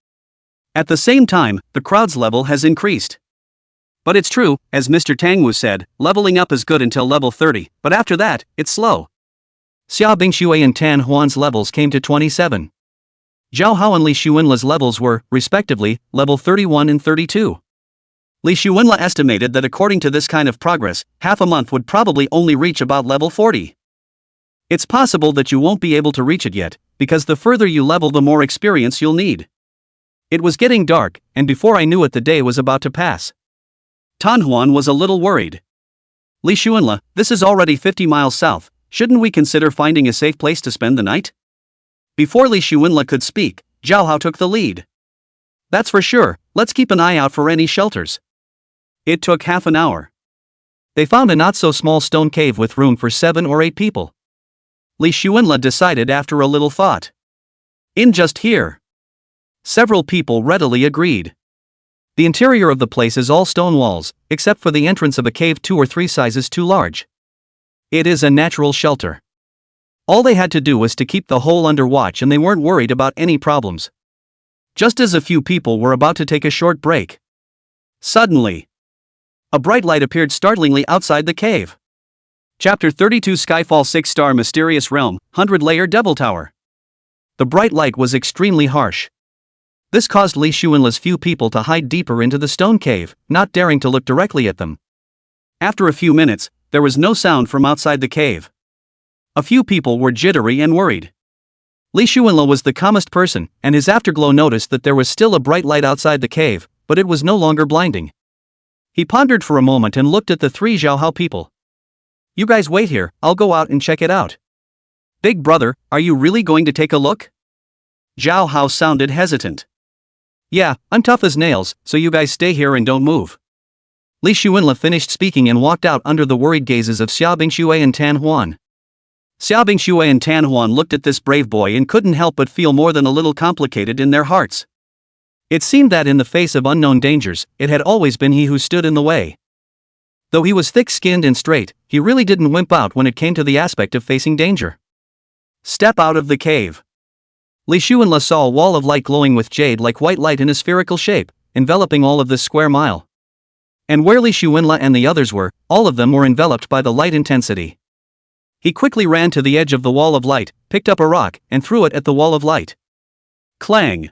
At the same time, the crowd's level has increased. But it's true, as Mr. Tangwu said, leveling up is good until level 30, but after that, it's slow. Xia Bingxue and Tan Huan's levels came to 27. Zhao Hao and Li Xuanla's levels were, respectively, level 31 and 32. Li Xuanla estimated that according to this kind of progress, half a month would probably only reach about level 40. It's possible that you won't be able to reach it yet, because the further you level the more experience you'll need. It was getting dark, and before I knew it the day was about to pass. Tan Huan was a little worried. Li Xuanla, this is already 50 miles south, shouldn't we consider finding a safe place to spend the night? Before Li Xuanla could speak, Zhao Hao took the lead. That's for sure, let's keep an eye out for any shelters. It took half an hour. They found a not-so-small stone cave with room for 7 or 8 people. Li Xuanla decided after a little thought. In just here. Several people readily agreed. The interior of the place is all stone walls, except for the entrance of a cave 2 or 3 sizes too large. It is a natural shelter. All they had to do was to keep the hole under watch and they weren't worried about any problems. Just as a few people were about to take a short break. Suddenly, a bright light appeared startlingly outside the cave. Chapter 32 Skyfall 6-star Mysterious Realm, 100-layer Devil Tower. The bright light was extremely harsh. This caused Li Xuanla's few people to hide deeper into the stone cave, not daring to look directly at them. After a few minutes, there was no sound from outside the cave. A few people were jittery and worried. Li Xuanla was the calmest person, and his afterglow noticed that there was still a bright light outside the cave, but it was no longer blinding. He pondered for a moment and looked at the three Zhao people. You guys wait here, I'll go out and check it out. Big brother, are you really going to take a look? Zhao Hao sounded hesitant. Yeah, I'm tough as nails, so you guys stay here and don't move. Li Xuanla finished speaking and walked out under the worried gazes of Xia Bingshui and Tan Huan. Xia Bingshui and Tan Huan looked at this brave boy and couldn't help but feel more than a little complicated in their hearts. It seemed that in the face of unknown dangers, it had always been he who stood in the way. Though he was thick-skinned and straight, he really didn't wimp out when it came to the aspect of facing danger. Step out of the cave. Li Xuanla saw a wall of light glowing with jade like white light in a spherical shape, enveloping all of this square mile. And where Li Xuanla and the others were, all of them were enveloped by the light intensity. He quickly ran to the edge of the wall of light, picked up a rock, and threw it at the wall of light. Clang!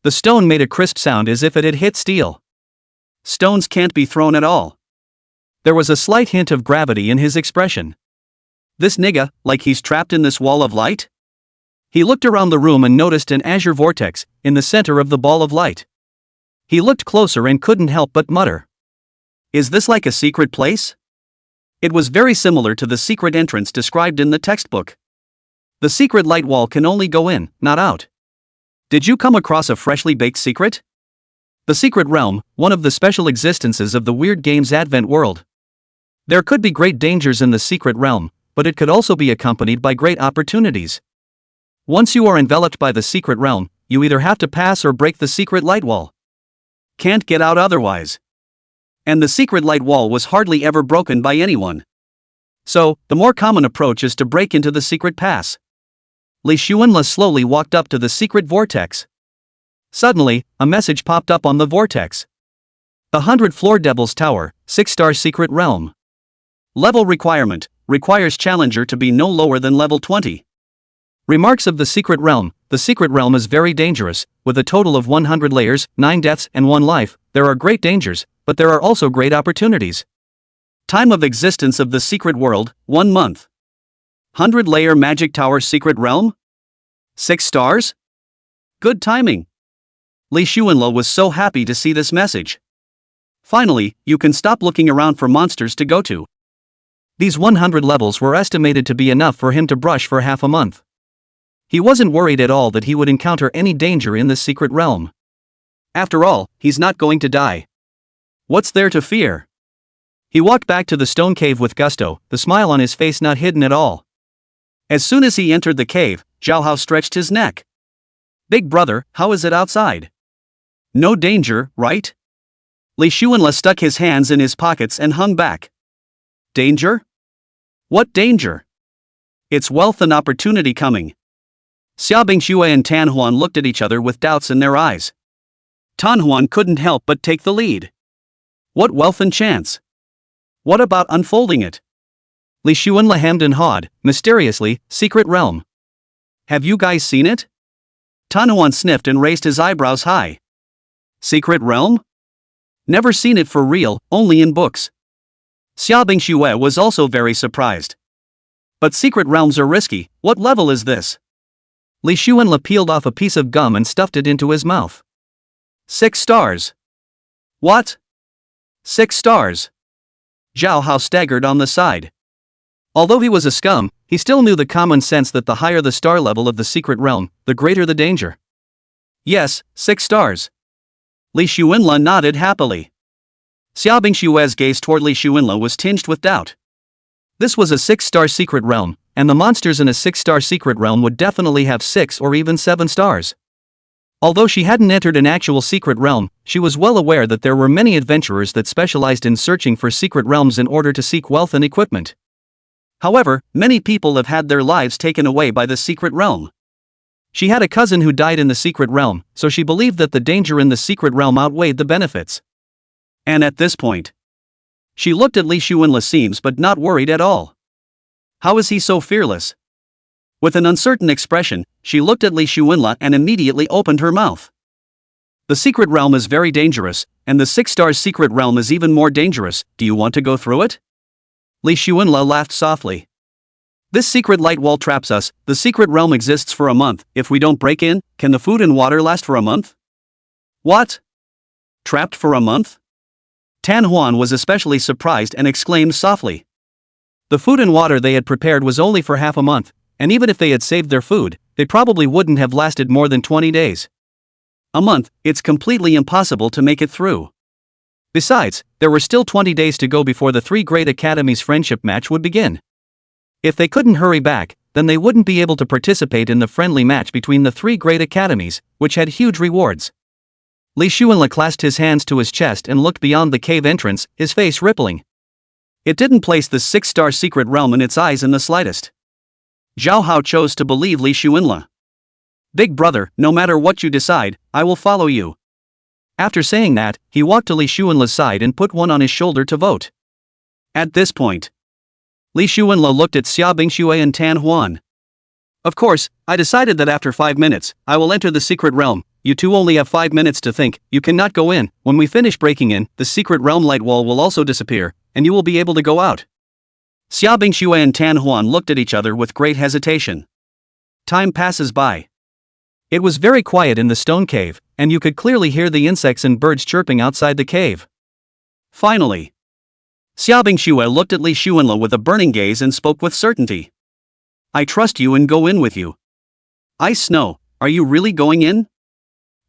The stone made a crisp sound as if it had hit steel. Stones can't be thrown at all. There was a slight hint of gravity in his expression. This nigga, like he's trapped in this wall of light? He looked around the room and noticed an azure vortex in the center of the ball of light. He looked closer and couldn't help but mutter. Is this like a secret place? It was very similar to the secret entrance described in the textbook. The secret light wall can only go in, not out. Did you come across a freshly baked secret? The secret realm, one of the special existences of the Weird Games Advent world. There could be great dangers in the secret realm, but it could also be accompanied by great opportunities. Once you are enveloped by the secret realm, you either have to pass or break the secret light wall. Can't get out otherwise. And the secret light wall was hardly ever broken by anyone. So, the more common approach is to break into the secret pass. Li Xuanla slowly walked up to the secret vortex. Suddenly, a message popped up on the vortex. The 100-floor Devil's Tower, 6-star secret realm. Level requirement, requires challenger to be no lower than level 20. Remarks of the secret realm. The secret realm is very dangerous, with a total of 100 layers, 9 deaths and 1 life. There are great dangers, but there are also great opportunities. Time of existence of the secret world, 1 month. 100-layer magic tower secret realm? 6 stars? Good timing. Li Xuanla was so happy to see this message. Finally, you can stop looking around for monsters to go to. These 100 levels were estimated to be enough for him to brush for half a month. He wasn't worried at all that he would encounter any danger in this secret realm. After all, he's not going to die. What's there to fear? He walked back to the stone cave with gusto, the smile on his face not hidden at all. As soon as he entered the cave, Zhao Hao stretched his neck. Big brother, how is it outside? No danger, right? Li Xuanla stuck his hands in his pockets and hung back. Danger? What danger? It's wealth and opportunity coming. Xia Bingshui and Tan Huan looked at each other with doubts in their eyes. Tan Huan couldn't help but take the lead. What wealth and chance? What about unfolding it? Li Xuanla hemmed and hawed, mysteriously, secret realm. Have you guys seen it? Tan Huan sniffed and raised his eyebrows high. Secret realm? Never seen it for real, only in books. Xia Bingshui was also very surprised. But secret realms are risky, what level is this? Li Xuanla peeled off a piece of gum and stuffed it into his mouth. 6 stars. What? 6 stars. Zhao Hao staggered on the side. Although he was a scum, he still knew the common sense that the higher the star level of the secret realm, the greater the danger. Yes, 6 stars. Li Xuanla nodded happily. Xia Bingshui's gaze toward Li Xuanla was tinged with doubt. This was a 6-star secret realm, and the monsters in a 6-star secret realm would definitely have 6 or even 7 stars. Although she hadn't entered an actual secret realm, she was well aware that there were many adventurers that specialized in searching for secret realms in order to seek wealth and equipment. However, many people have had their lives taken away by the secret realm. She had a cousin who died in the secret realm, so she believed that the danger in the secret realm outweighed the benefits. And at this point, she looked at Li Xuanla seems but not worried at all. How is he so fearless? With an uncertain expression, she looked at Li Xuanla and immediately opened her mouth. The secret realm is very dangerous, and the 6-star secret realm is even more dangerous. Do you want to go through it? Li Xuanla laughed softly. This secret light wall traps us. The secret realm exists for a month. If we don't break in, can the food and water last for a month? What? Trapped for a month? Tan Huan was especially surprised and exclaimed softly. The food and water they had prepared was only for half a month, and even if they had saved their food, they probably wouldn't have lasted more than 20 days. A month, it's completely impossible to make it through. Besides, there were still 20 days to go before the three great academies' friendship match would begin. If they couldn't hurry back, then they wouldn't be able to participate in the friendly match between the three great academies, which had huge rewards. Li Xuanla clasped his hands to his chest and looked beyond the cave entrance, his face rippling. It didn't place the six-star secret realm in its eyes in the slightest. Zhao Hao chose to believe Li Xuanla. Big brother, no matter what you decide, I will follow you. After saying that, he walked to Li Xuanla's side and put one on his shoulder to vote. At this point, Li Xuanla looked at Xia Bingxue and Tan Huan. Of course, I decided that after 5 minutes, I will enter the secret realm. You two only have 5 minutes to think, you cannot go in. When we finish breaking in, the secret realm light wall will also disappear, and you will be able to go out. Xia Bingxue and Tan Huan looked at each other with great hesitation. Time passes by. It was very quiet in the stone cave, and you could clearly hear the insects and birds chirping outside the cave. Finally, Xia Bingxue looked at Li Xuanla with a burning gaze and spoke with certainty. I trust you and go in with you. Ice Snow, are you really going in?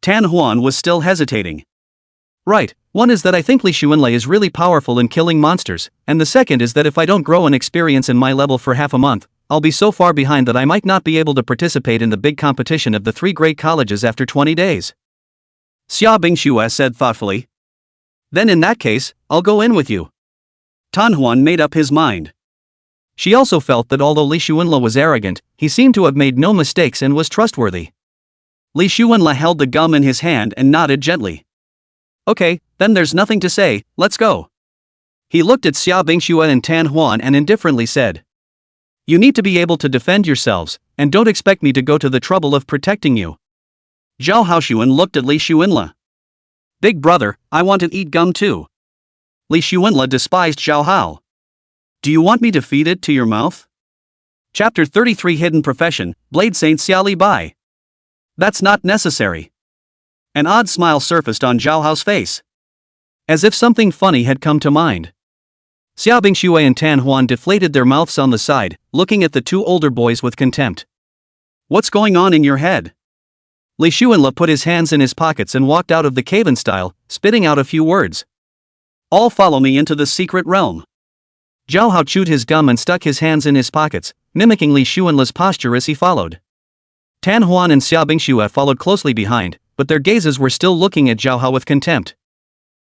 Tan Huan was still hesitating. Right, one is that I think Li Xuanla is really powerful in killing monsters, and the second is that if I don't grow an experience in my level for half a month, I'll be so far behind that I might not be able to participate in the big competition of the three great colleges after 20 days. Xia Bingxue said thoughtfully. Then in that case, I'll go in with you. Tan Huan made up his mind. She also felt that although Li Xuanla was arrogant, he seemed to have made no mistakes and was trustworthy. Li Xuanla held the gum in his hand and nodded gently. Okay, then there's nothing to say, let's go. He looked at Xia Bingxue and Tan Huan and indifferently said. You need to be able to defend yourselves, and don't expect me to go to the trouble of protecting you. Zhao Haoxuan looked at Li Xuanla. Big brother, I want to eat gum too. Li Xuanla despised Zhao Hao. Do you want me to feed it to your mouth? Chapter 33 Hidden Profession, Blade Saint Xia Li Bai. That's not necessary. An odd smile surfaced on Zhao Hao's face. As if something funny had come to mind. Xia Bingxue and Tan Huan deflated their mouths on the side, looking at the two older boys with contempt. What's going on in your head? Li Xuanla put his hands in his pockets and walked out of the cave in style, spitting out a few words. All follow me into the secret realm. Zhao Hao chewed his gum and stuck his hands in his pockets, mimicking Li Xuanla's posture as he followed. Tan Huan and Xia Bingxue followed closely behind, but their gazes were still looking at Zhao Hao with contempt.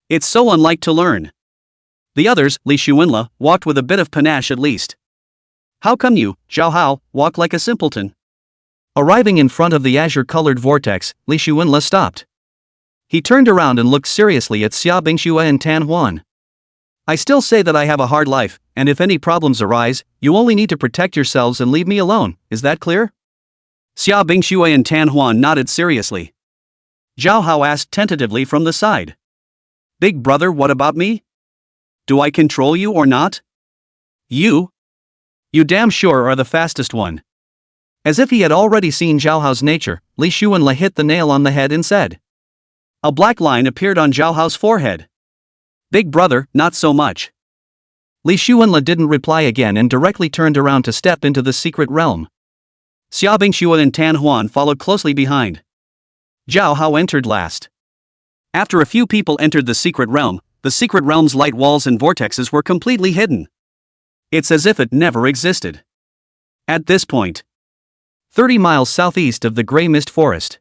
It's so unlike to learn. The others, Li Xuanla, walked with a bit of panache at least. How come you, Zhao Hao, walk like a simpleton? Arriving in front of the azure-colored vortex, Li Xuanla stopped. He turned around and looked seriously at Xia Bingxue and Tan Huan. I still say that I have a hard life, and if any problems arise, you only need to protect yourselves and leave me alone, is that clear? Xia Bingxue and Tan Huan nodded seriously. Zhao Hao asked tentatively from the side. Big brother, what about me? Do I control you or not? You? You damn sure are the fastest one. As if he had already seen Zhao Hao's nature, Li Xuanla hit the nail on the head and said. A black line appeared on Zhao Hao's forehead. Big brother, not so much. Li Xuanla didn't reply again and directly turned around to step into the secret realm. Xia Bingxue and Tan Huan followed closely behind. Zhao Hao entered last. After a few people entered the secret realm's light walls and vortexes were completely hidden. It's as if it never existed. At this point, 30 miles southeast of the Grey Mist Forest.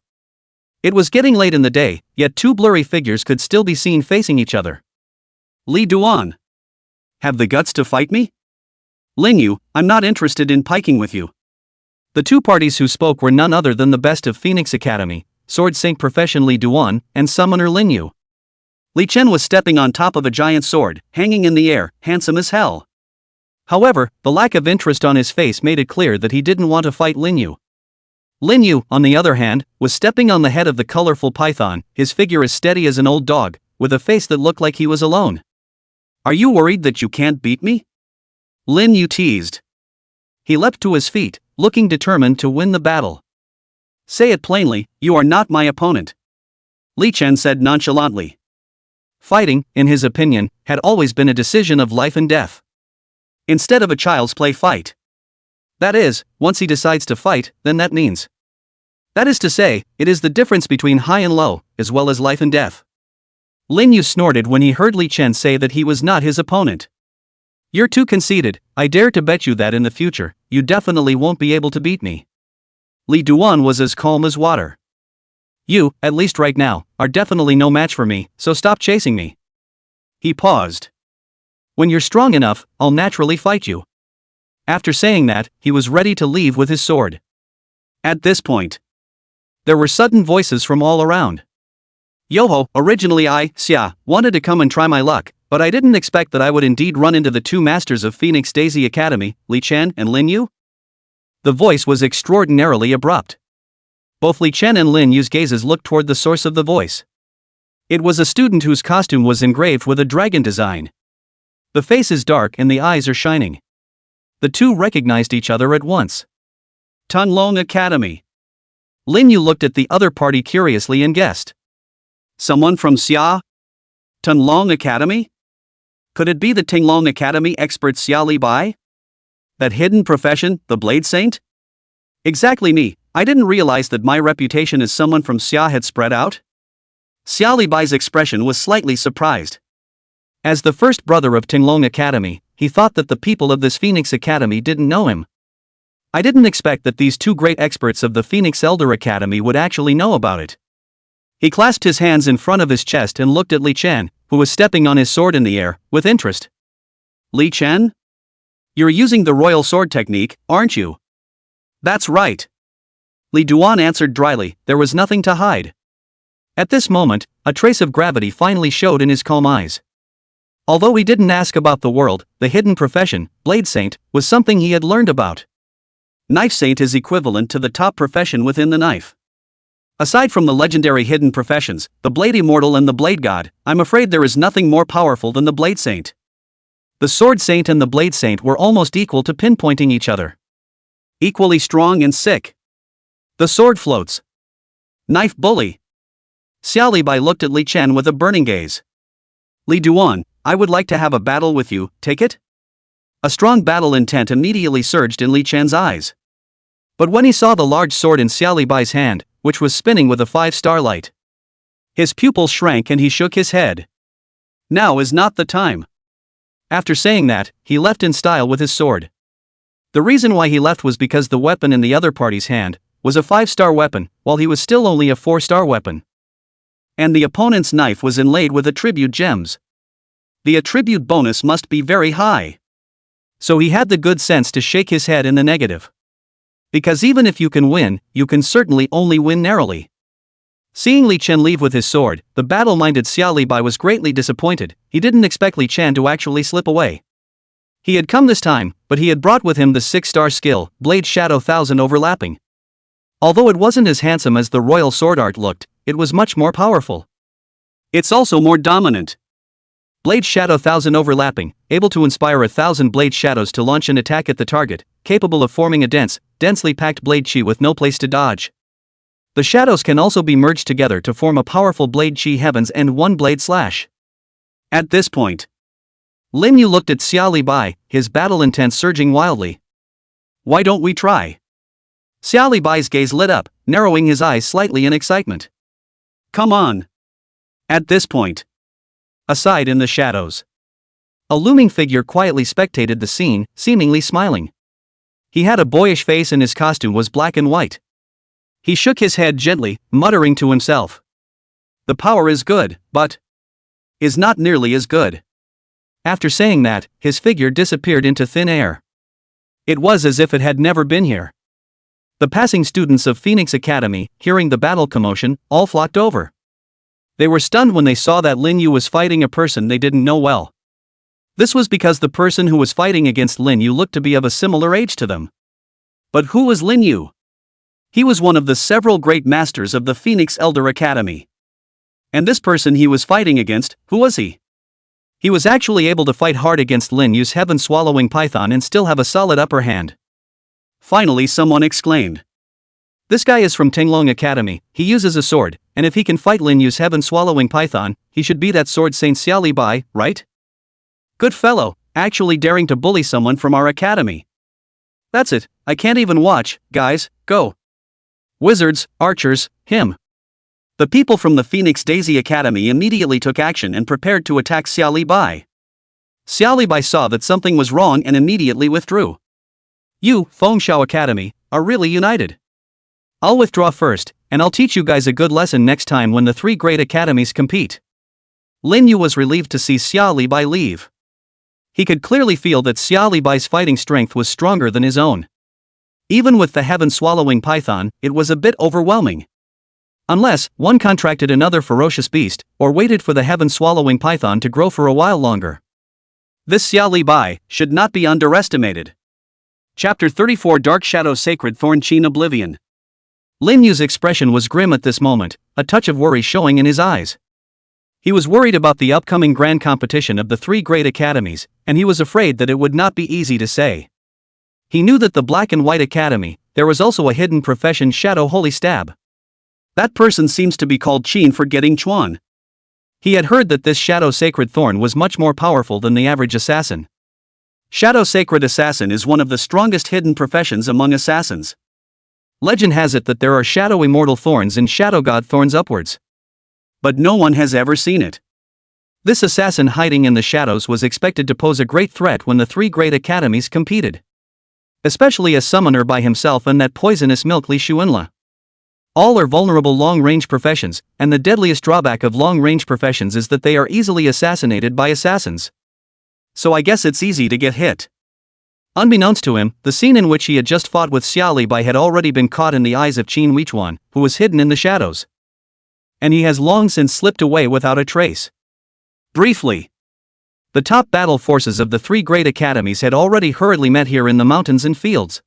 It was getting late in the day, yet two blurry figures could still be seen facing each other. Li Duan. Have the guts to fight me? Lin Yu, I'm not interested in piking with you. The two parties who spoke were none other than the best of Phoenix Academy, Sword Sync Profession Li Duan, and Summoner Lin Yu. Li Chen was stepping on top of a giant sword, hanging in the air, handsome as hell. However, the lack of interest on his face made it clear that he didn't want to fight Lin Yu. Lin Yu, on the other hand, was stepping on the head of the colorful python, his figure as steady as an old dog, with a face that looked like he was alone. Are you worried that you can't beat me? Lin Yu teased. He leapt to his feet, looking determined to win the battle. Say it plainly, you are not my opponent. Li Chen said nonchalantly. Fighting, in his opinion, had always been a decision of life and death, instead of a child's play fight. That is, once he decides to fight, then that means. That is to say, it is the difference between high and low, as well as life and death. Lin Yu snorted when he heard Li Chen say that he was not his opponent. You're too conceited. I dare to bet you that in the future, you definitely won't be able to beat me. Li Duan was as calm as water. You, at least right now, are definitely no match for me, so stop chasing me. He paused. When you're strong enough, I'll naturally fight you. After saying that, he was ready to leave with his sword. At this point, there were sudden voices from all around. Yoho, originally I, Xia, wanted to come and try my luck, but I didn't expect that I would indeed run into the two masters of Phoenix Daisy Academy, Li Chen and Lin Yu. The voice was extraordinarily abrupt. Both Li Chen and Lin Yu's gazes looked toward the source of the voice. It was a student whose costume was engraved with a dragon design. The face is dark and the eyes are shining. The two recognized each other at once. Tunlong Academy. Lin Yu looked at the other party curiously and guessed. Someone from Xia? Tunlong Academy? Could it be the Tinglong Academy expert Xia Li Bai? That hidden profession, the Blade Saint? Exactly me, I didn't realize that my reputation as someone from Xia had spread out. Xia Li Bai's expression was slightly surprised. As the first brother of Tinglong Academy, he thought that the people of this Phoenix Academy didn't know him. I didn't expect that these two great experts of the Phoenix Elder Academy would actually know about it. He clasped his hands in front of his chest and looked at Li Chen, who was stepping on his sword in the air, with interest. Li Chen? You're using the royal sword technique, aren't you? That's right. Li Duan answered dryly, there was nothing to hide. At this moment, a trace of gravity finally showed in his calm eyes. Although he didn't ask about the world, the hidden profession, Blade Saint, was something he had learned about. Knife Saint is equivalent to the top profession within the knife. Aside from the legendary hidden professions, the Blade Immortal and the Blade God, I'm afraid there is nothing more powerful than the Blade Saint. The Sword Saint and the Blade Saint were almost equal to pinpointing each other. Equally strong and sick. The sword floats. Knife bully. Xia Li Bai looked at Li Chen with a burning gaze. Li Duan, I would like to have a battle with you, take it? A strong battle intent immediately surged in Li Chen's eyes. But when he saw the large sword in Xia Li Bai's hand, which was spinning with a 5-star light, his pupils shrank and he shook his head. Now is not the time. After saying that, he left in style with his sword. The reason why he left was because the weapon in the other party's hand was a 5-star weapon, while he was still only a 4-star weapon. And the opponent's knife was inlaid with attribute gems. The attribute bonus must be very high. So he had the good sense to shake his head in the negative. Because even if you can win, you can certainly only win narrowly. Seeing Li Chen leave with his sword, the battle-minded Xia Li Bai was greatly disappointed. He didn't expect Li Chen to actually slip away. He had come this time, but he had brought with him the 6-star skill, Blade Shadow 1000 Overlapping. Although it wasn't as handsome as the royal sword art looked, it was much more powerful. It's also more dominant. Blade Shadow 1000 Overlapping, able to inspire 1,000 blade shadows to launch an attack at the target, capable of forming a densely packed blade chi with no place to dodge. The shadows can also be merged together to form a powerful blade chi heavens and one blade slash. At this point, Lin Yu looked at Xia Li Bai, his battle intent surging wildly. Why don't we try? Xia Li Bai's gaze lit up, narrowing his eyes slightly in excitement. Come on. At this point, aside in the shadows, a looming figure quietly spectated the scene, seemingly smiling. He had a boyish face and his costume was black and white. He shook his head gently, muttering to himself. The power is good, but is not nearly as good. After saying that, his figure disappeared into thin air. It was as if it had never been here. The passing students of Phoenix Academy, hearing the battle commotion, all flocked over. They were stunned when they saw that Lin Yu was fighting a person they didn't know well. This was because the person who was fighting against Lin Yu looked to be of a similar age to them. But who was Lin Yu? He was one of the several great masters of the Phoenix Elder Academy. And this person he was fighting against, who was he? He was actually able to fight hard against Lin Yu's heaven-swallowing python and still have a solid upper hand. Finally someone exclaimed. This guy is from Tinglong Academy, he uses a sword, and if he can fight Lin Yu's heaven-swallowing python, he should be that sword Saint Xiao Li Bai, right? Good fellow, actually daring to bully someone from our academy. That's it, I can't even watch, guys, go. Wizards, archers, him. The people from the Phoenix Daisy Academy immediately took action and prepared to attack Xiao Li Bai. Xiao Li Bai saw that something was wrong and immediately withdrew. You, Fengshao Academy, are really united. I'll withdraw first, and I'll teach you guys a good lesson next time when the three great academies compete. Lin Yu was relieved to see Xiao Li Bai leave. He could clearly feel that Xiao Li Bai's fighting strength was stronger than his own. Even with the heaven-swallowing python, it was a bit overwhelming. Unless one contracted another ferocious beast, or waited for the heaven-swallowing python to grow for a while longer. This Xiao Li Bai should not be underestimated. Chapter 34 Dark Shadow Sacred Thorn Qin Oblivion. Lin Yu's expression was grim at this moment, a touch of worry showing in his eyes. He was worried about the upcoming grand competition of the three great academies, and he was afraid that it would not be easy to say. He knew that the Black and White Academy, there was also a hidden profession Shadow Holy Stab. That person seems to be called Qin Forgetting Chuan. He had heard that this Shadow Sacred Thorn was much more powerful than the average assassin. Shadow Sacred Assassin is one of the strongest hidden professions among assassins. Legend has it that there are Shadow Immortal Thorns and Shadow God Thorns upwards. But no one has ever seen it. This assassin hiding in the shadows was expected to pose a great threat when the three great academies competed. Especially a summoner by himself and that poisonous milk Li Xuanla. All are vulnerable long-range professions, and the deadliest drawback of long-range professions is that they are easily assassinated by assassins. So I guess it's easy to get hit. Unbeknownst to him, the scene in which he had just fought with Xiao Li Bai had already been caught in the eyes of Qin Weichuan, who was hidden in the shadows. And he has long since slipped away without a trace. Briefly, the top battle forces of the three great academies had already hurriedly met here in the mountains and fields.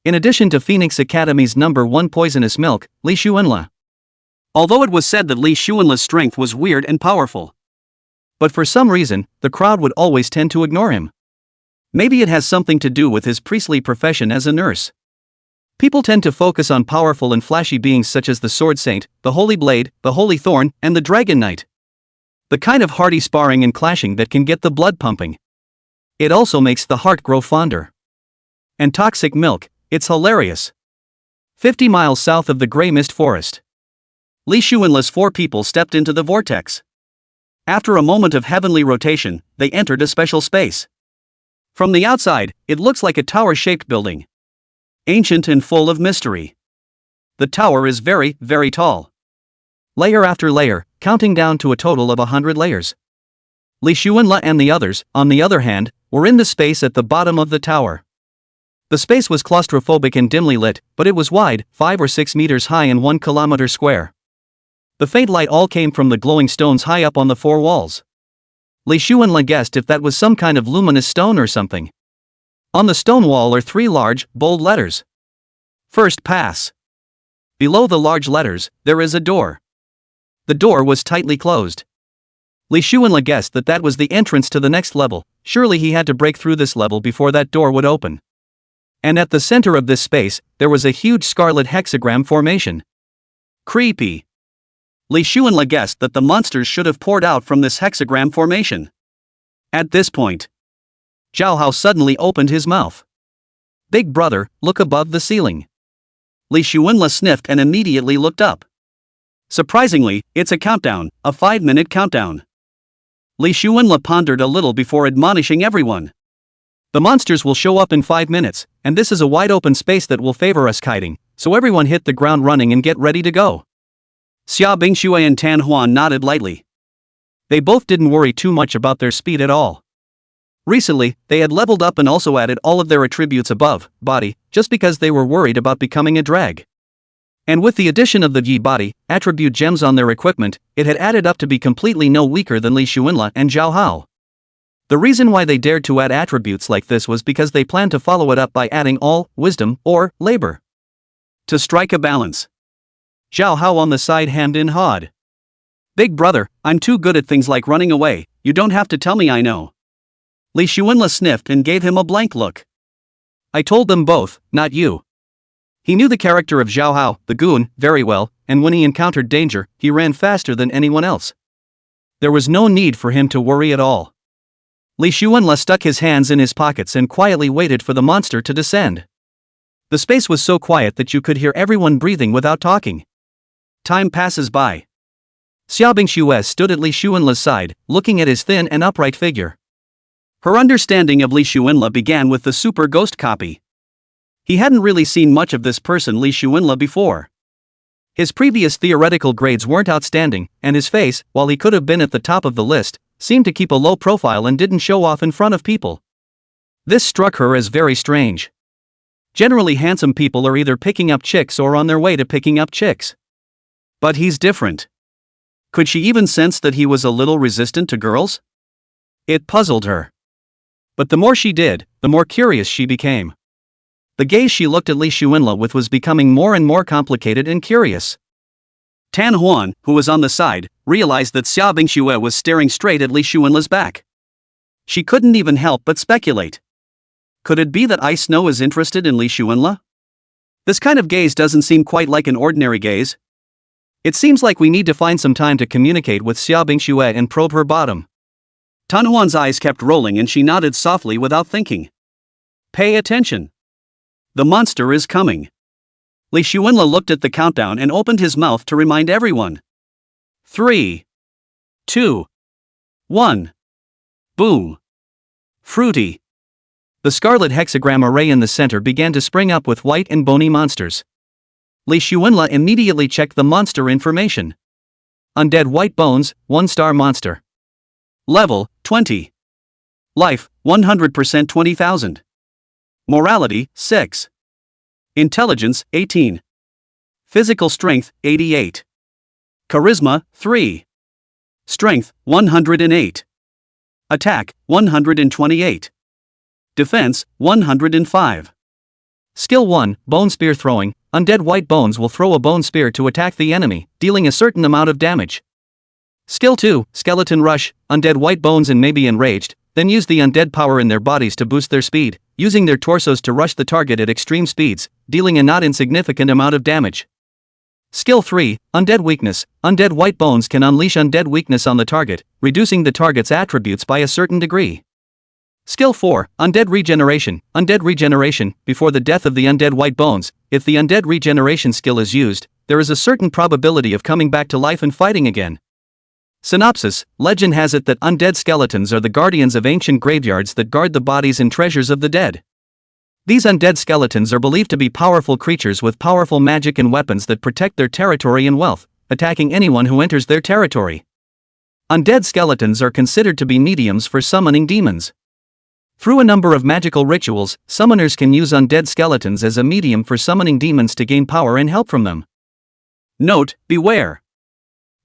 In addition to Phoenix Academy's number one poisonous milk, Li Xuanla. Although it was said that Li Xuanla's strength was weird and powerful. But for some reason, the crowd would always tend to ignore him. Maybe it has something to do with his priestly profession as a nurse. People tend to focus on powerful and flashy beings such as the Sword Saint, the Holy Blade, the Holy Thorn, and the Dragon Knight. The kind of hardy sparring and clashing that can get the blood pumping. It also makes the heart grow fonder. And toxic milk, it's hilarious. 50 miles south of the Grey Mist Forest. Li Xuanla's four people stepped into the vortex. After a moment of heavenly rotation, they entered a special space. From the outside, it looks like a tower-shaped building. Ancient and full of mystery. The tower is very, very tall. Layer after layer, counting down to a total of 100 layers. Li Xuanla and the others, on the other hand, were in the space at the bottom of the tower. The space was claustrophobic and dimly lit, but it was wide, 5 or 6 meters high and 1 kilometer square. The faint light all came from the glowing stones high up on the four walls. Li Xuanla guessed if that was some kind of luminous stone or something. On the stone wall are 3 large, bold letters. First pass. Below the large letters, there is a door. The door was tightly closed. Li Xuanla guessed that that was the entrance to the next level. Surely he had to break through this level before that door would open. And at the center of this space, there was a huge scarlet hexagram formation. Creepy. Li Xuanla guessed that the monsters should have poured out from this hexagram formation. At this point, Zhao Hao suddenly opened his mouth. Big brother, look above the ceiling. Li Xuanla sniffed and immediately looked up. Surprisingly, it's a countdown, a 5-minute countdown. Li Xuanla pondered a little before admonishing everyone. The monsters will show up in 5 minutes, and this is a wide open space that will favor us kiting, so everyone hit the ground running and get ready to go. Xia Bingshui and Tan Huan nodded lightly. They both didn't worry too much about their speed at all. Recently, they had leveled up and also added all of their attributes above body, just because they were worried about becoming a drag. And with the addition of the Yi body attribute gems on their equipment, it had added up to be completely no weaker than Li Xuanla and Zhao Hao. The reason why they dared to add attributes like this was because they planned to follow it up by adding all, wisdom, or labor. To strike a balance. Zhao Hao on the side hemmed and hawed. Big brother, I'm too good at things like running away, you don't have to tell me I know. Li Xuanla sniffed and gave him a blank look. I told them both, not you. He knew the character of Zhao Hao, the goon, very well, and when he encountered danger, he ran faster than anyone else. There was no need for him to worry at all. Li Xuanle stuck his hands in his pockets and quietly waited for the monster to descend. The space was so quiet that you could hear everyone breathing without talking. Time passes by. Xiaobing Xue stood at Li Xuanle's side, looking at his thin and upright figure. Her understanding of Li Xuanle began with the super ghost copy. He hadn't really seen much of this person Li Xuanle before. His previous theoretical grades weren't outstanding, and his face, while he could have been at the top of the list, seemed to keep a low profile and didn't show off in front of people. This struck her as very strange. Generally, handsome people are either picking up chicks or on their way to picking up chicks. But he's different. Could she even sense that he was a little resistant to girls? It puzzled her. But the more she did, the more curious she became. The gaze she looked at Li Xuanle with was becoming more and more complicated and curious. Tan Huan, who was on the side, realized that Xiaobing Xue was staring straight at Li Xuanle's back. She couldn't even help but speculate. Could it be that Ice Snow is interested in Li Xuanle? This kind of gaze doesn't seem quite like an ordinary gaze. It seems like we need to find some time to communicate with Xiaobing Xue and probe her bottom. Tan Huan's eyes kept rolling and she nodded softly without thinking. Pay attention. The monster is coming. Li Xuanle looked at the countdown and opened his mouth to remind everyone. 3, 2, 1. Boom. Fruity. The scarlet hexagram array in the center began to spring up with white and bony monsters. Li Xuanle immediately checked the monster information. Undead white bones, 1-star monster. Level, 20. Life, 100% 20,000. Morality, 6. Intelligence, 18. Physical strength, 88. Charisma, 3. Strength, 108. Attack, 128. Defense, 105. Skill 1, Bone Spear Throwing. Undead white bones will throw a bone spear to attack the enemy, dealing a certain amount of damage. Skill 2, Skeleton Rush. Undead white bones and may be enraged, then use the undead power in their bodies to boost their speed, using their torsos to rush the target at extreme speeds, dealing a not insignificant amount of damage. Skill 3, Undead Weakness. Undead white bones can unleash undead weakness on the target, reducing the target's attributes by a certain degree. Skill 4, Undead Regeneration. Undead Regeneration. Before the death of the undead white bones, if the undead regeneration skill is used, there is a certain probability of coming back to life and fighting again. Synopsis: legend has it that undead skeletons are the guardians of ancient graveyards that guard the bodies and treasures of the dead. These undead skeletons are believed to be powerful creatures with powerful magic and weapons that protect their territory and wealth, attacking anyone who enters their territory. Undead skeletons are considered to be mediums for summoning demons. Through a number of magical rituals, summoners can use undead skeletons as a medium for summoning demons to gain power and help from them. Note: beware.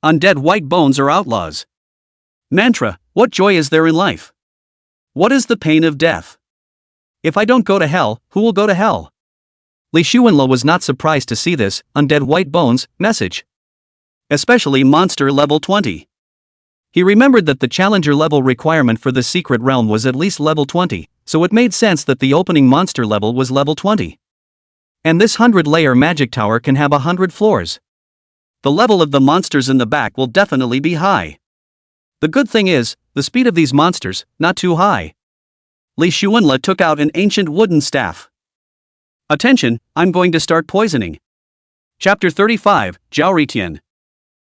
Undead white bones are outlaws. Mantra: what joy is there in life? What is the pain of death? If I don't go to hell, who will go to hell? Li Xuanle was not surprised to see this undead white bones message. Especially monster level 20. He remembered that the challenger level requirement for the secret realm was at least level 20, so it made sense that the opening monster level was level 20. And this 100-layer magic tower can have 100 floors. The level of the monsters in the back will definitely be high. The good thing is, the speed of these monsters, not too high. Li Xuanle took out an ancient wooden staff. Attention, I'm going to start poisoning. Chapter 35, Zhao Ritian.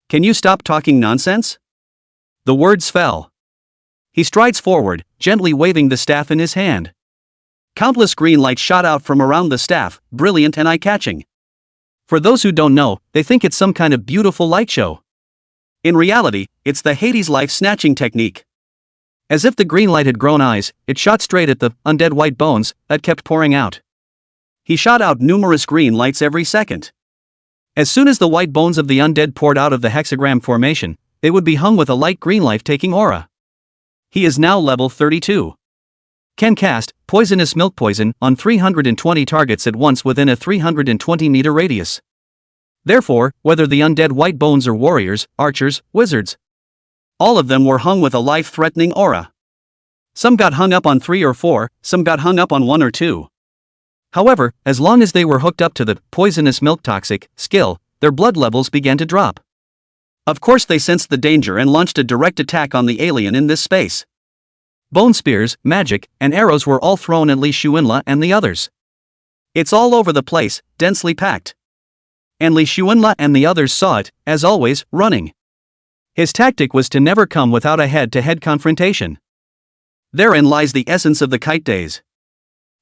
Can you stop talking nonsense? The words fell. He strides forward, gently waving the staff in his hand. Countless green lights shot out from around the staff, brilliant and eye-catching. For those who don't know, they think it's some kind of beautiful light show. In reality, it's the Hades life snatching technique. As if the green light had grown eyes, it shot straight at the undead white bones that kept pouring out. He shot out numerous green lights every second. As soon as the white bones of the undead poured out of the hexagram formation, they would be hung with a light green life-taking aura. He is now level 32. Can cast Poisonous Milk Poison on 320 targets at once within a 320-meter radius. Therefore, whether the undead white bones are warriors, archers, wizards, all of them were hung with a life-threatening aura. Some got hung up on 3 or 4, some got hung up on 1 or 2. However, as long as they were hooked up to the poisonous milk toxic skill, their blood levels began to drop. Of course they sensed the danger and launched a direct attack on the alien in this space. Bone spears, magic, and arrows were all thrown at Li Shuenla and the others. It's all over the place, densely packed. And Li Shuenla and the others saw it, as always, running. His tactic was to never come without a head-to-head confrontation. Therein lies the essence of the kite days.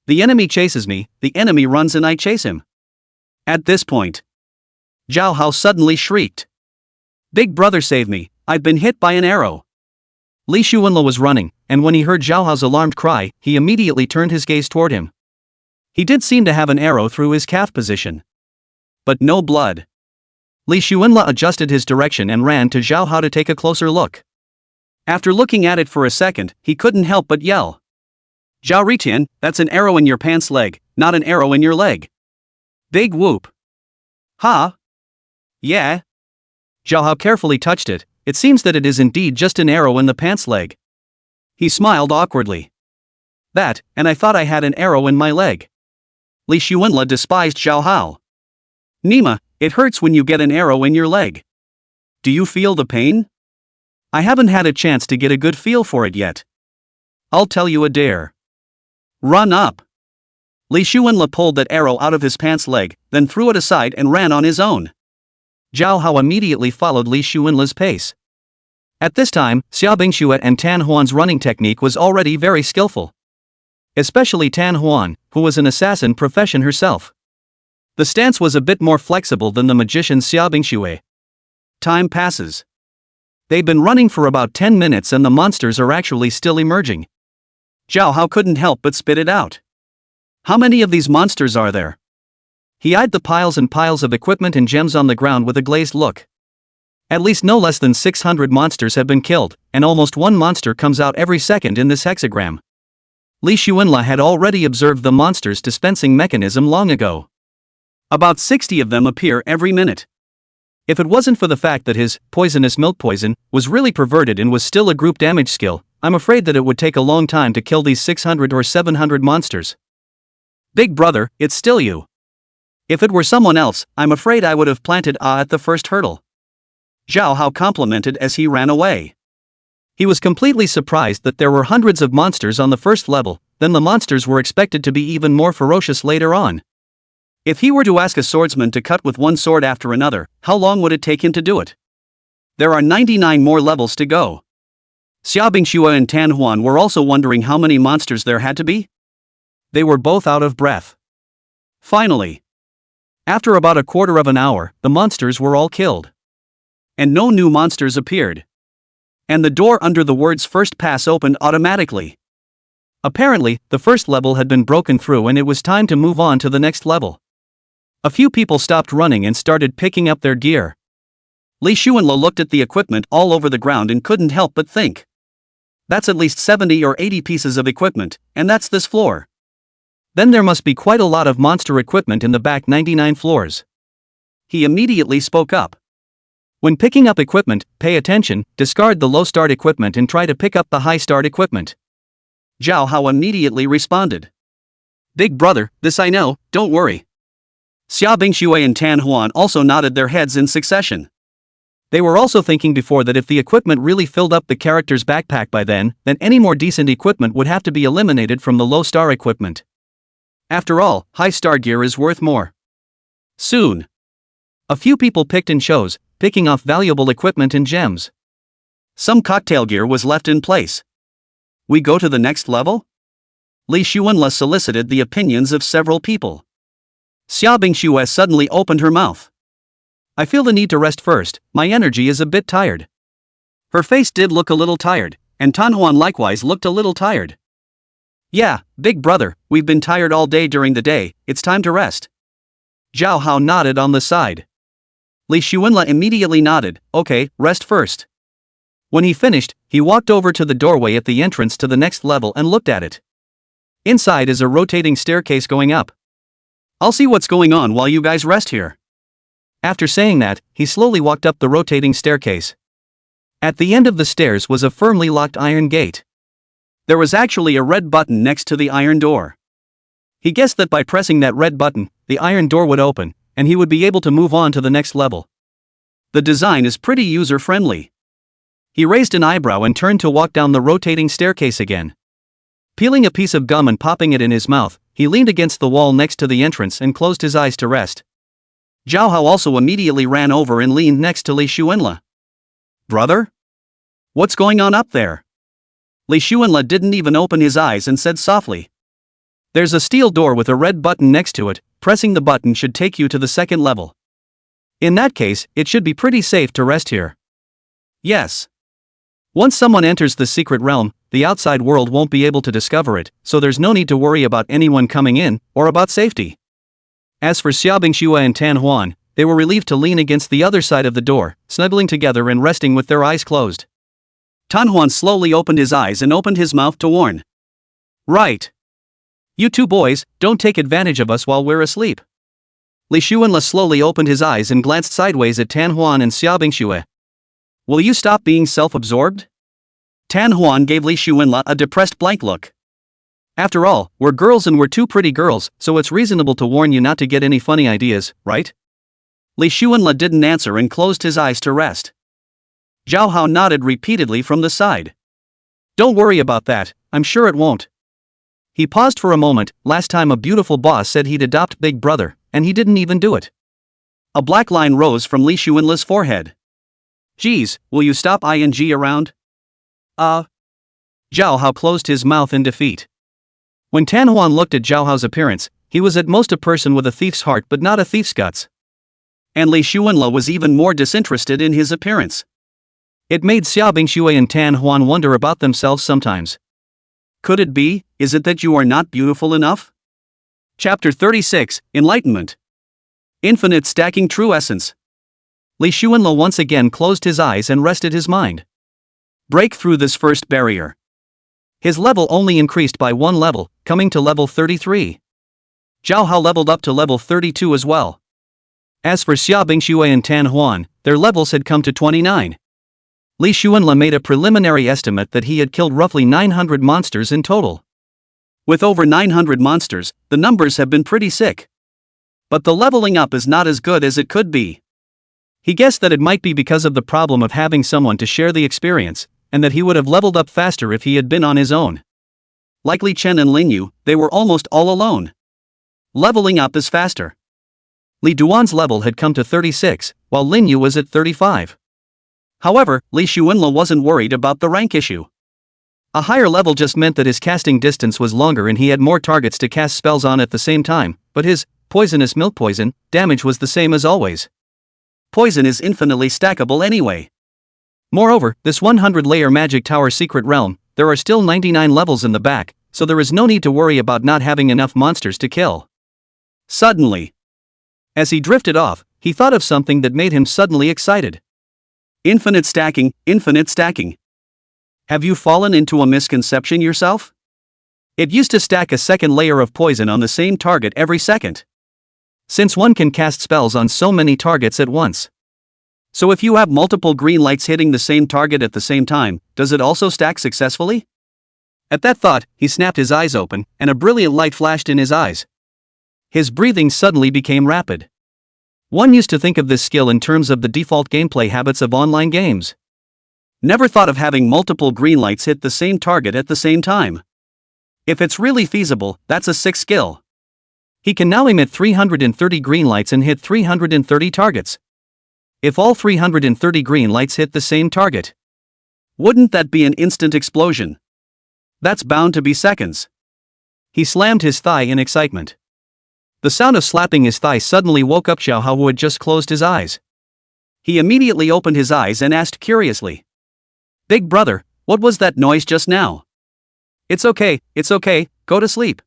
The enemy chases me, the enemy runs and I chase him. At this point, Zhao Hao suddenly shrieked. Big brother save me, I've been hit by an arrow. Li Shuenla was running, and when he heard Zhao Hao's alarmed cry, he immediately turned his gaze toward him. He did seem to have an arrow through his calf position. But no blood. Li Shuenla adjusted his direction and ran to Zhao Hao to take a closer look. After looking at it for a second, he couldn't help but yell. Zhao Ritian, that's an arrow in your pants leg, not an arrow in your leg. Big whoop. Ha? Yeah. Zhao Hao carefully touched it. It seems that it is indeed just an arrow in the pants leg. He smiled awkwardly. That, and I thought I had an arrow in my leg. Li Shuenla despised Zhao Hao. Nima, it hurts when you get an arrow in your leg. Do you feel the pain? I haven't had a chance to get a good feel for it yet. I'll tell you a dare. Run up. Li Shuenla pulled that arrow out of his pants leg, then threw it aside and ran on his own. Zhao Hao immediately followed Li Shuenla's pace. At this time, Xia Bingxue and Tan Huan's running technique was already very skillful. Especially Tan Huan, who was an assassin profession herself. The stance was a bit more flexible than the magician Xia Bingxue. Time passes. They've been running for about 10 minutes and the monsters are actually still emerging. Zhao Hao couldn't help but spit it out. How many of these monsters are there? He eyed the piles and piles of equipment and gems on the ground with a glazed look. At least no less than 600 monsters have been killed, and almost one monster comes out every second in this hexagram. Li Shuenla had already observed the monster's dispensing mechanism long ago. About 60 of them appear every minute. If it wasn't for the fact that his poisonous milk poison was really perverted and was still a group damage skill, I'm afraid that it would take a long time to kill these 600 or 700 monsters. Big brother, it's still you. If it were someone else, I'm afraid I would have planted at the first hurdle. Zhao Hao complimented as he ran away. He was completely surprised that there were hundreds of monsters on the first level, then the monsters were expected to be even more ferocious later on. If he were to ask a swordsman to cut with one sword after another, how long would it take him to do it? There are 99 more levels to go. Xia Bingxue and Tan Huan were also wondering how many monsters there had to be. They were both out of breath. Finally, after about a quarter of an hour, the monsters were all killed. And no new monsters appeared. And the door under the words first pass opened automatically. Apparently, the first level had been broken through and it was time to move on to the next level. A few people stopped running and started picking up their gear. Li Shuenla looked at the equipment all over the ground and couldn't help but think. That's at least 70 or 80 pieces of equipment, and that's this floor. Then there must be quite a lot of monster equipment in the back 99 floors. He immediately spoke up. When picking up equipment, pay attention, discard the low start equipment and try to pick up the high start equipment. Zhao Hao immediately responded. Big brother, this I know, don't worry. Xia Bingxue and Tan Huan also nodded their heads in succession. They were also thinking before that if the equipment really filled up the character's backpack by then any more decent equipment would have to be eliminated from the low star equipment. After all, high star gear is worth more. Soon, a few people picked and chose, picking off valuable equipment and gems. Some cocktail gear was left in place. We go to the next level? Li Shuenla solicited the opinions of several people. Xia Bingxue suddenly opened her mouth. I feel the need to rest first, my energy is a bit tired. Her face did look a little tired, and Tan Huan likewise looked a little tired. Yeah, big brother, we've been tired all day during the day, it's time to rest. Zhao Hao nodded on the side. Li Shuenla immediately nodded, okay, rest first. When he finished, he walked over to the doorway at the entrance to the next level and looked at it. Inside is a rotating staircase going up. I'll see what's going on while you guys rest here. After saying that, he slowly walked up the rotating staircase. At the end of the stairs was a firmly locked iron gate. There was actually a red button next to the iron door. He guessed that by pressing that red button, the iron door would open, and he would be able to move on to the next level. The design is pretty user-friendly. He raised an eyebrow and turned to walk down the rotating staircase again. Peeling a piece of gum and popping it in his mouth, he leaned against the wall next to the entrance and closed his eyes to rest. Zhao Hao also immediately ran over and leaned next to Li Xuanla. "Brother? What's going on up there?" Li Xuanla didn't even open his eyes and said softly. "There's a steel door with a red button next to it. Pressing the button should take you to the second level. In that case, it should be pretty safe to rest here." "Yes. Once someone enters the secret realm, the outside world won't be able to discover it, so there's no need to worry about anyone coming in, or about safety." As for Xiaobingxue and Tan Huan, they were relieved to lean against the other side of the door, snuggling together and resting with their eyes closed. Tan Huan slowly opened his eyes and opened his mouth to warn. "Right. You two boys, don't take advantage of us while we're asleep." Li Xuanla slowly opened his eyes and glanced sideways at Tan Huan and Xiaobingxue. "Will you stop being self-absorbed?" Tan Huan gave Li Xuanla a depressed blank look. "After all, we're girls and we're two pretty girls, so it's reasonable to warn you not to get any funny ideas, right?" Li Xuanla didn't answer and closed his eyes to rest. Zhao Hao nodded repeatedly from the side. "Don't worry about that, I'm sure it won't." He paused for a moment. Last time a beautiful boss said he'd adopt Big Brother, and he didn't even do it. A black line rose from Li Xuanla's forehead. "Geez, will you stop ing around?" Zhao Hao closed his mouth in defeat. When Tan Huan looked at Zhao Hao's appearance, he was at most a person with a thief's heart but not a thief's guts. And Li Xuanla was even more disinterested in his appearance. It made Xiaobingxue and Tan Huan wonder about themselves sometimes. Could it be, is it that you are not beautiful enough? Chapter 36, Enlightenment. Infinite Stacking True Essence. Li Xuanla once again closed his eyes and rested his mind. Break through this first barrier. His level only increased by one level, coming to level 33. Zhao Hao leveled up to level 32 as well. As for Xiaobingxue and Tan Huan, their levels had come to 29. Li Xuanla made a preliminary estimate that he had killed roughly 900 monsters in total. With over 900 monsters, the numbers have been pretty sick. But the leveling up is not as good as it could be. He guessed that it might be because of the problem of having someone to share the experience, and that he would have leveled up faster if he had been on his own. Like Li Chen and Lin Yu, they were almost all alone. Leveling up is faster. Li Duan's level had come to 36, while Lin Yu was at 35. However, Li Xuanla wasn't worried about the rank issue. A higher level just meant that his casting distance was longer and he had more targets to cast spells on at the same time, but his poisonous milk poison damage was the same as always. Poison is infinitely stackable anyway. Moreover, this 100-layer magic tower secret realm, there are still 99 levels in the back, so there is no need to worry about not having enough monsters to kill. Suddenly, as he drifted off, he thought of something that made him suddenly excited. Infinite stacking, infinite stacking. Have you fallen into a misconception yourself? It used to stack a second layer of poison on the same target every second. Since one can cast spells on so many targets at once. So if you have multiple green lights hitting the same target at the same time, does it also stack successfully? At that thought, he snapped his eyes open, and a brilliant light flashed in his eyes. His breathing suddenly became rapid. One used to think of this skill in terms of the default gameplay habits of online games. Never thought of having multiple green lights hit the same target at the same time. If it's really feasible, that's a sick skill. He can now emit 330 green lights and hit 330 targets. If all 330 green lights hit the same target, wouldn't that be an instant explosion? That's bound to be seconds. He slammed his thigh in excitement. The sound of slapping his thigh suddenly woke up Xiao Hao, who had just closed his eyes. He immediately opened his eyes and asked curiously, "Big brother, what was that noise just now?" It's okay, go to sleep."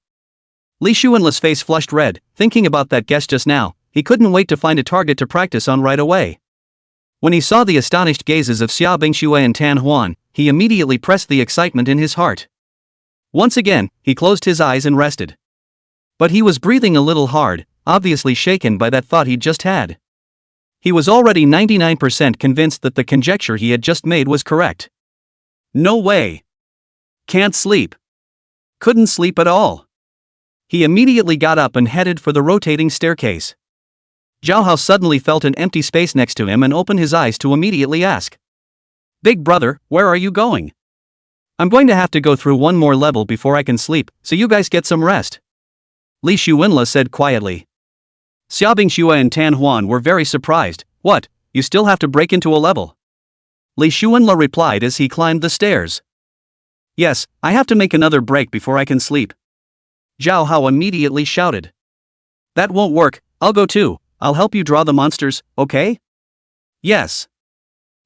Li Xuanla's face flushed red, thinking about that guess just now. He couldn't wait to find a target to practice on right away. When he saw the astonished gazes of Xiaobingxue and Tan Huan, he immediately pressed the excitement in his heart. Once again, he closed his eyes and rested. But he was breathing a little hard, obviously shaken by that thought he'd just had. He was already 99% convinced that the conjecture he had just made was correct. No way. Can't sleep. Couldn't sleep at all. He immediately got up and headed for the rotating staircase. Zhao Hao suddenly felt an empty space next to him and opened his eyes to immediately ask, "Big brother, where are you going?" "I'm going to have to go through one more level before I can sleep, so you guys get some rest," Li Shuwenla said quietly. Xia Bingxue and Tan Huan were very surprised. "What, you still have to break into a level?" Li Shuwenla replied as he climbed the stairs. "Yes, I have to make another break before I can sleep," Zhao Hao immediately shouted. "That won't work, I'll go too, I'll help you draw the monsters, okay?" "Yes."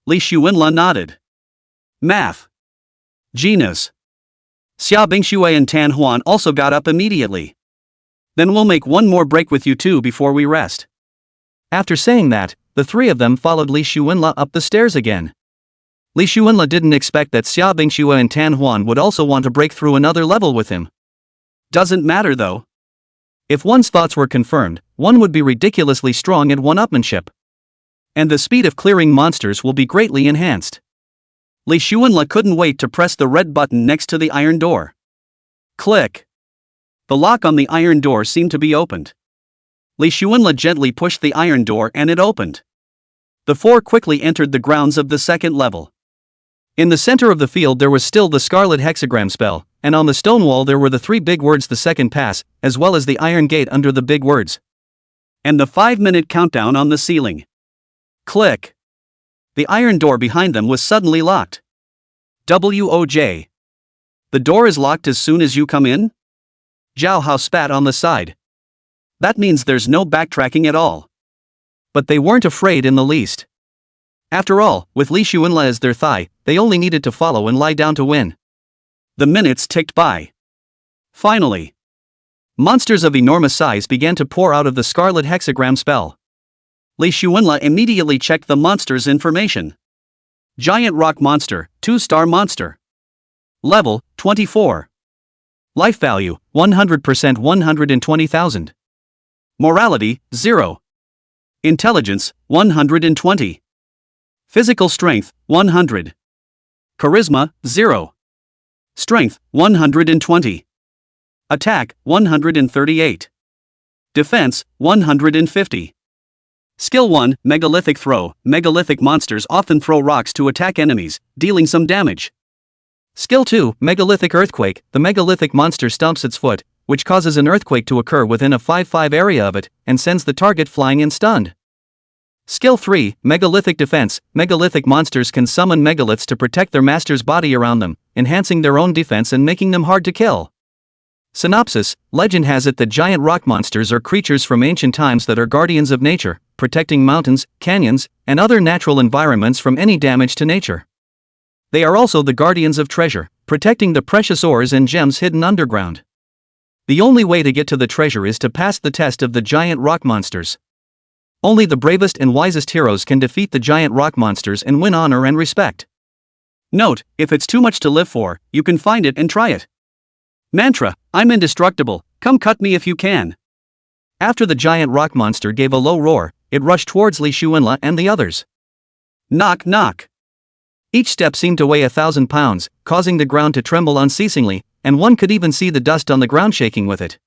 Li Shuwenla nodded. "Math. Genus." Xia Bingxue and Tan Huan also got up immediately. "Then we'll make one more break with you two before we rest." After saying that, the three of them followed Li Shuwenla up the stairs again. Li Shuwenla didn't expect that Xia Bingxue and Tan Huan would also want to break through another level with him. Doesn't matter though. If one's thoughts were confirmed, one would be ridiculously strong at one-upmanship. And the speed of clearing monsters will be greatly enhanced. Li Shuwenla couldn't wait to press the red button next to the iron door. Click. The lock on the iron door seemed to be opened. Li Shuwenla gently pushed the iron door and it opened. The four quickly entered the grounds of the second level. In the center of the field there was still the scarlet hexagram spell, and on the stone wall there were the three big words "the second pass," as well as the iron gate under the big words. And the 5-minute countdown on the ceiling. Click. The iron door behind them was suddenly locked. WOJ. The door is locked as soon as you come in? Zhao Hao spat on the side. That means there's no backtracking at all. But they weren't afraid in the least. After all, with Li Shuwenla as their thigh, they only needed to follow and lie down to win. The minutes ticked by. Finally, monsters of enormous size began to pour out of the scarlet hexagram spell. Li Shuwenla immediately checked the monster's information. Giant rock monster, 2-star monster. Level, 24. Life value, 100% 120,000. Morality, 0. Intelligence, 120. Physical strength, 100. Charisma, 0. Strength, 120. Attack, 138. Defense, 150. Skill 1, Megalithic Throw. Megalithic monsters often throw rocks to attack enemies, dealing some damage. Skill 2, Megalithic Earthquake. The megalithic monster stomps its foot, which causes an earthquake to occur within a 5-5 area of it, and sends the target flying and stunned. Skill 3, Megalithic Defense. Megalithic monsters can summon megaliths to protect their master's body around them, enhancing their own defense and making them hard to kill. Synopsis: legend has it that giant rock monsters are creatures from ancient times that are guardians of nature, protecting mountains, canyons, and other natural environments from any damage to nature. They are also the guardians of treasure, protecting the precious ores and gems hidden underground. The only way to get to the treasure is to pass the test of the giant rock monsters. Only the bravest and wisest heroes can defeat the giant rock monsters and win honor and respect. Note: if it's too much to live for, you can find it and try it. Mantra: I'm indestructible, come cut me if you can. After the giant rock monster gave a low roar, it rushed towards Li Shuwenla and the others. Knock knock. Each step seemed to weigh 1,000 pounds, causing the ground to tremble unceasingly, and one could even see the dust on the ground shaking with it.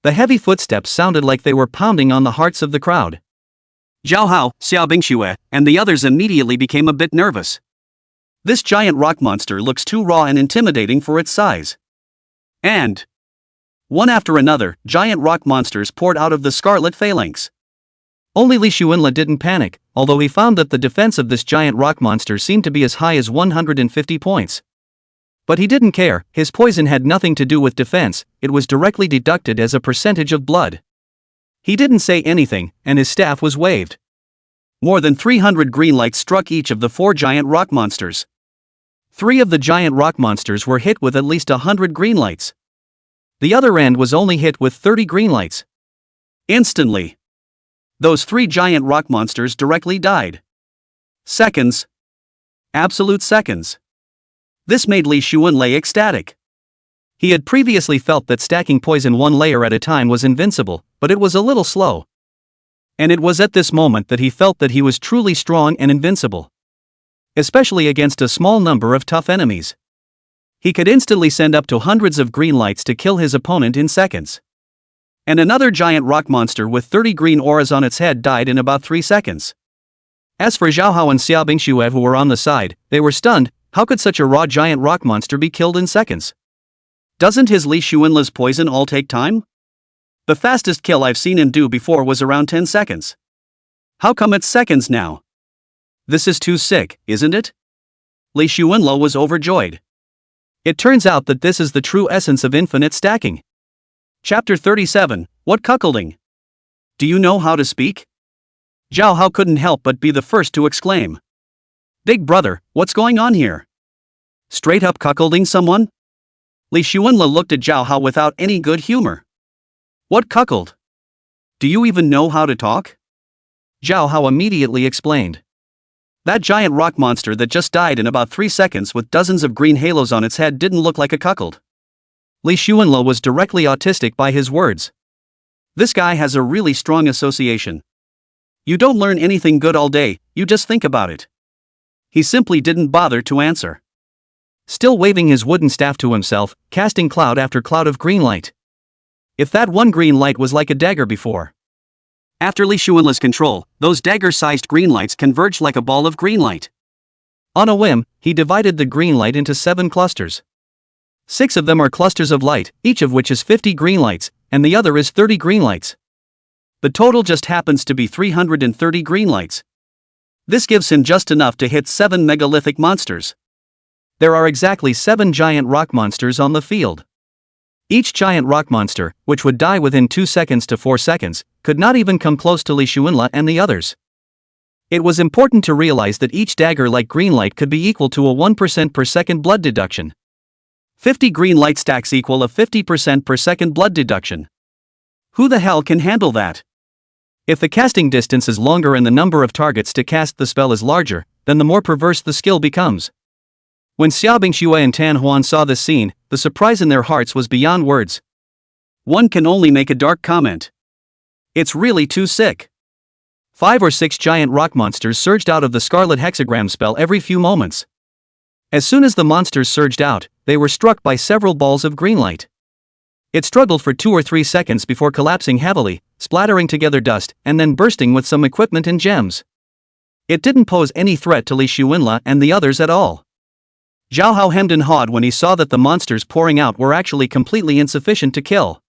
The heavy footsteps sounded like they were pounding on the hearts of the crowd. Zhao Hao, Xia Bingxue, and the others immediately became a bit nervous. This giant rock monster looks too raw and intimidating for its size. And one after another, giant rock monsters poured out of the scarlet phalanx. Only Li Shuwenla didn't panic, although he found that the defense of this giant rock monster seemed to be as high as 150 points. But he didn't care, his poison had nothing to do with defense, it was directly deducted as a percentage of blood. He didn't say anything, and his staff was waved. More than 300 green lights struck each of the 4 giant rock monsters. 3 of the giant rock monsters were hit with at least 100 green lights. The other end was only hit with 30 green lights. Instantly, those 3 giant rock monsters directly died. Seconds. Absolute seconds. This made Li Shuwenla ecstatic. He had previously felt that stacking poison one layer at a time was invincible, but it was a little slow. And it was at this moment that he felt that he was truly strong and invincible. Especially against a small number of tough enemies. He could instantly send up to hundreds of green lights to kill his opponent in seconds. And another giant rock monster with 30 green auras on its head died in about 3 seconds. As for Zhao Hao and Xia Bingxue who were on the side, they were stunned. How could such a raw giant rock monster be killed in seconds? Doesn't his Li Xuanla's poison all take time? The fastest kill I've seen him do before was around 10 seconds. How come it's seconds now? This is too sick, isn't it? Li Xuanla was overjoyed. It turns out that this is the true essence of infinite stacking. Chapter 37, What Cuckolding? Do you know how to speak? Zhao Hao couldn't help but be the first to exclaim. Big brother, what's going on here? Straight up cuckolding someone? Li Xuanla looked at Zhao Hao without any good humor. What cuckold? Do you even know how to talk? Zhao Hao immediately explained. That giant rock monster that just died in about 3 seconds with dozens of green halos on its head didn't look like a cuckold. Li Xuanla was directly autistic by his words. This guy has a really strong association. You don't learn anything good all day, you just think about it. He simply didn't bother to answer. Still waving his wooden staff to himself, casting cloud after cloud of green light. If that one green light was like a dagger before. After Li Xuanla's control, those dagger-sized green lights converged like a ball of green light. On a whim, he divided the green light into 7 clusters. 6 of them are clusters of light, each of which is 50 green lights, and the other is 30 green lights. The total just happens to be 330 green lights. This gives him just enough to hit 7 megalithic monsters. There are exactly 7 giant rock monsters on the field. Each giant rock monster, which would die within 2 seconds to 4 seconds, could not even come close to Li Xuanla and the others. It was important to realize that each dagger-like green light could be equal to a 1% per second blood deduction. 50 green light stacks equal a 50% per second blood deduction. Who the hell can handle that? If the casting distance is longer and the number of targets to cast the spell is larger, then the more perverse the skill becomes. When Xia Bingxue and Tan Huan saw this scene, the surprise in their hearts was beyond words. One can only make a dark comment. It's really too sick. 5 or 6 giant rock monsters surged out of the Scarlet Hexagram spell every few moments. As soon as the monsters surged out, they were struck by several balls of green light. It struggled for 2 or 3 seconds before collapsing heavily, splattering together dust, and then bursting with some equipment and gems. It didn't pose any threat to Li Xuanla and the others at all. Zhao Hao hemmed and hawed when he saw that the monsters pouring out were actually completely insufficient to kill.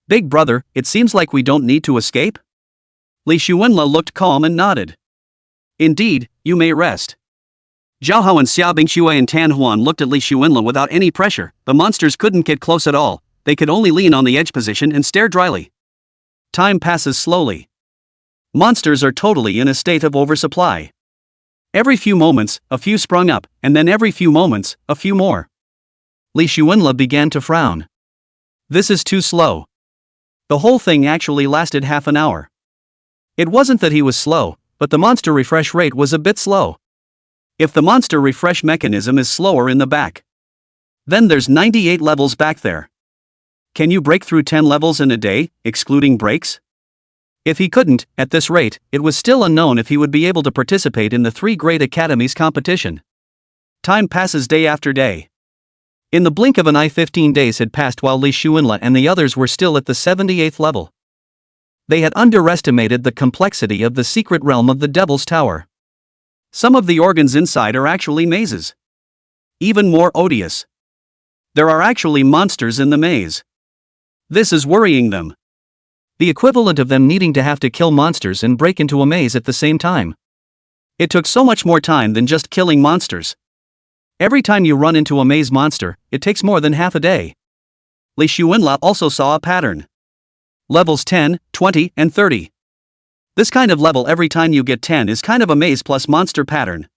Big brother, it seems like we don't need to escape? Li Xuanla looked calm and nodded. Indeed, you may rest. Zhao Hao and Xia Bingxue and Tan Huan looked at Li Xuanla without any pressure. The monsters couldn't get close at all. They could only lean on the edge position and stare dryly. Time passes slowly. Monsters are totally in a state of oversupply. Every few moments, a few sprung up, and then every few moments, a few more. Li Xuanla began to frown. This is too slow. The whole thing actually lasted half an hour. It wasn't that he was slow, but the monster refresh rate was a bit slow. If the monster refresh mechanism is slower in the back, then there's 98 levels back there. Can you break through 10 levels in a day, excluding breaks? If he couldn't, at this rate, it was still unknown if he would be able to participate in the 3 Great Academies competition. Time passes day after day. In the blink of an eye 15 days had passed while Li Xuanla and the others were still at the 78th level. They had underestimated the complexity of the secret realm of the Devil's Tower. Some of the organs inside are actually mazes. Even more odious. There are actually monsters in the maze. This is worrying them. The equivalent of them needing to have to kill monsters and break into a maze at the same time. It took so much more time than just killing monsters. Every time you run into a maze monster, it takes more than half a day. Li Xuanla also saw a pattern. Levels 10, 20, and 30. This kind of level every time you get 10 is kind of a maze plus monster pattern.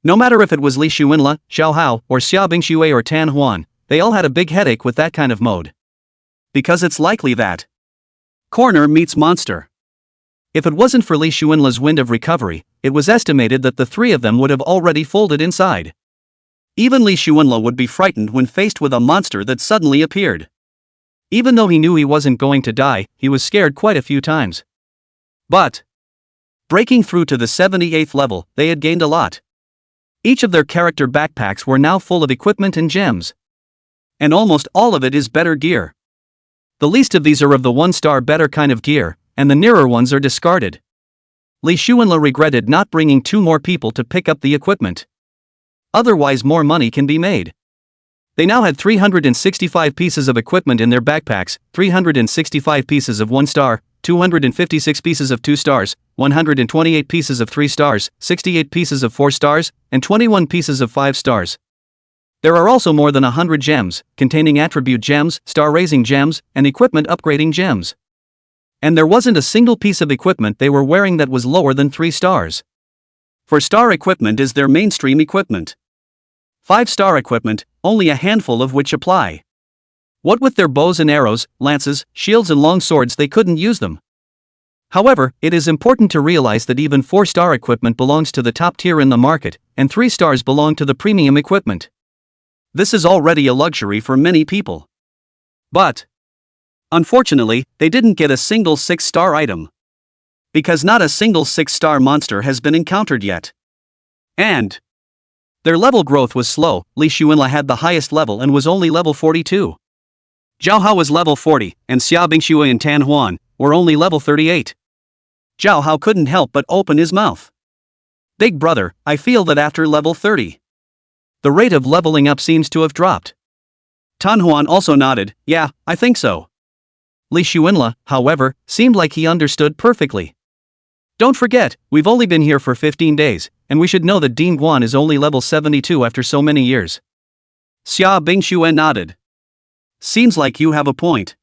No matter if it was Li Xuanla, Zhao Hao, or Xia Bingxue or Tan Huan, they all had a big headache with that kind of mode. Because it's likely that corner meets monster. If it wasn't for Li Xuanla's wind of recovery, it was estimated that the 3 of them would have already folded inside. Even Li Xuanla would be frightened when faced with a monster that suddenly appeared. Even though he knew he wasn't going to die, he was scared quite a few times. But breaking through to the 78th level, they had gained a lot. Each of their character backpacks were now full of equipment and gems. And almost all of it is better gear. The least of these are of the 1-star better kind of gear, and the nearer ones are discarded. Li Xuanla regretted not bringing 2 more people to pick up the equipment. Otherwise more money can be made. They now had 365 pieces of equipment in their backpacks, 365 pieces of 1 star, 256 pieces of 2 stars, 128 pieces of 3 stars, 68 pieces of 4 stars, and 21 pieces of 5 stars. There are also more than 100 gems, containing attribute gems, star-raising gems, and equipment upgrading gems. And there wasn't a single piece of equipment they were wearing that was lower than 3 stars. 4-star equipment is their mainstream equipment. 5-star equipment, only a handful of which apply. What with their bows and arrows, lances, shields and long swords, they couldn't use them. However, it is important to realize that even 4-star equipment belongs to the top tier in the market, and 3 stars belong to the premium equipment. This is already a luxury for many people. But, unfortunately, they didn't get a single 6-star item. Because not a single 6-star monster has been encountered yet. And their level growth was slow. Li Xuanla had the highest level and was only level 42. Zhao Hao was level 40, and Xia Bingxue and Tan Huan were only level 38. Zhao Hao couldn't help but open his mouth. Big brother, I feel that after level 30, the rate of leveling up seems to have dropped. Tan Huan also nodded, yeah, I think so. Li Xuanla, however, seemed like he understood perfectly. Don't forget, we've only been here for 15 days, and we should know that Dean Guan is only level 72 after so many years. Xia Bingxue nodded. Seems like you have a point.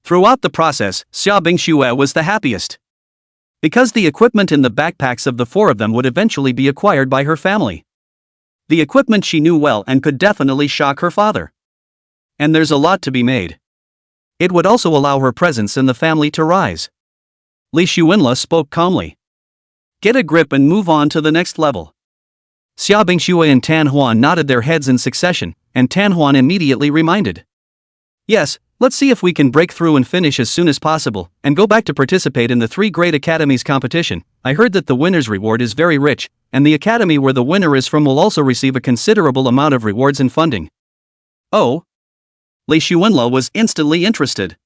Throughout the process, Xia Bingxue was the happiest. Because the equipment in the backpacks of the 4 of them would eventually be acquired by her family. The equipment she knew well and could definitely shock her father. And there's a lot to be made. It would also allow her presence in the family to rise. Li Xuanla spoke calmly. Get a grip and move on to the next level. Xia Bingxue and Tan Huan nodded their heads in succession, and Tan Huan immediately reminded. Yes, let's see if we can break through and finish as soon as possible, and go back to participate in the 3 Great Academies competition. I heard that the winner's reward is very rich, and the academy where the winner is from will also receive a considerable amount of rewards and funding. Oh? Li Xuanla was instantly interested.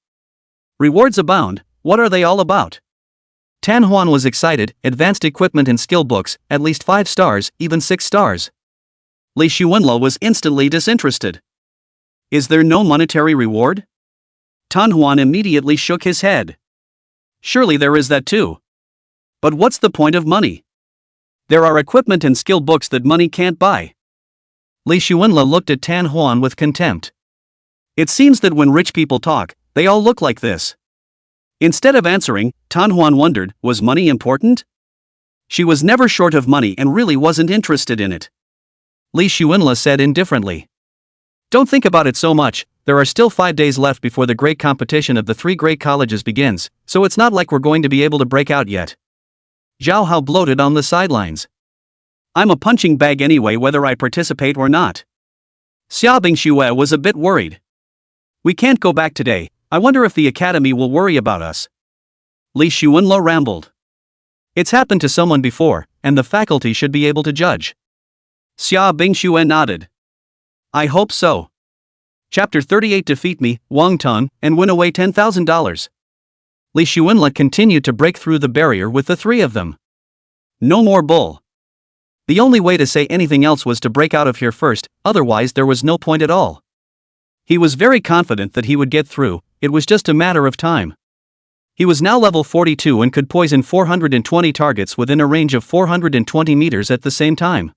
Rewards abound, what are they all about? Tan Huan was excited, advanced equipment and skill books, at least 5 stars, even 6 stars. Li Xuanla was instantly disinterested. Is there no monetary reward? Tan Huan immediately shook his head. Surely there is that too. But what's the point of money? There are equipment and skill books that money can't buy. Li Xuanla looked at Tan Huan with contempt. It seems that when rich people talk, they all look like this. Instead of answering, Tan Huan wondered, was money important? She was never short of money and really wasn't interested in it. Li Xuanla said indifferently. Don't think about it so much, there are still 5 days left before the great competition of the 3 great colleges begins, so it's not like we're going to be able to break out yet. Zhao Hao bloated on the sidelines. I'm a punching bag anyway whether I participate or not. Xia Bingxue was a bit worried. We can't go back today, I wonder if the academy will worry about us. Li Xuanla rambled. It's happened to someone before, and the faculty should be able to judge. Xia Bingxue nodded. I hope so. Chapter 38. Defeat me, Wang Tun, and win away $10,000. Li Xuanla continued to break through the barrier with the 3 of them. No more bull. The only way to say anything else was to break out of here first, otherwise there was no point at all. He was very confident that he would get through, it was just a matter of time. He was now level 42 and could poison 420 targets within a range of 420 meters at the same time.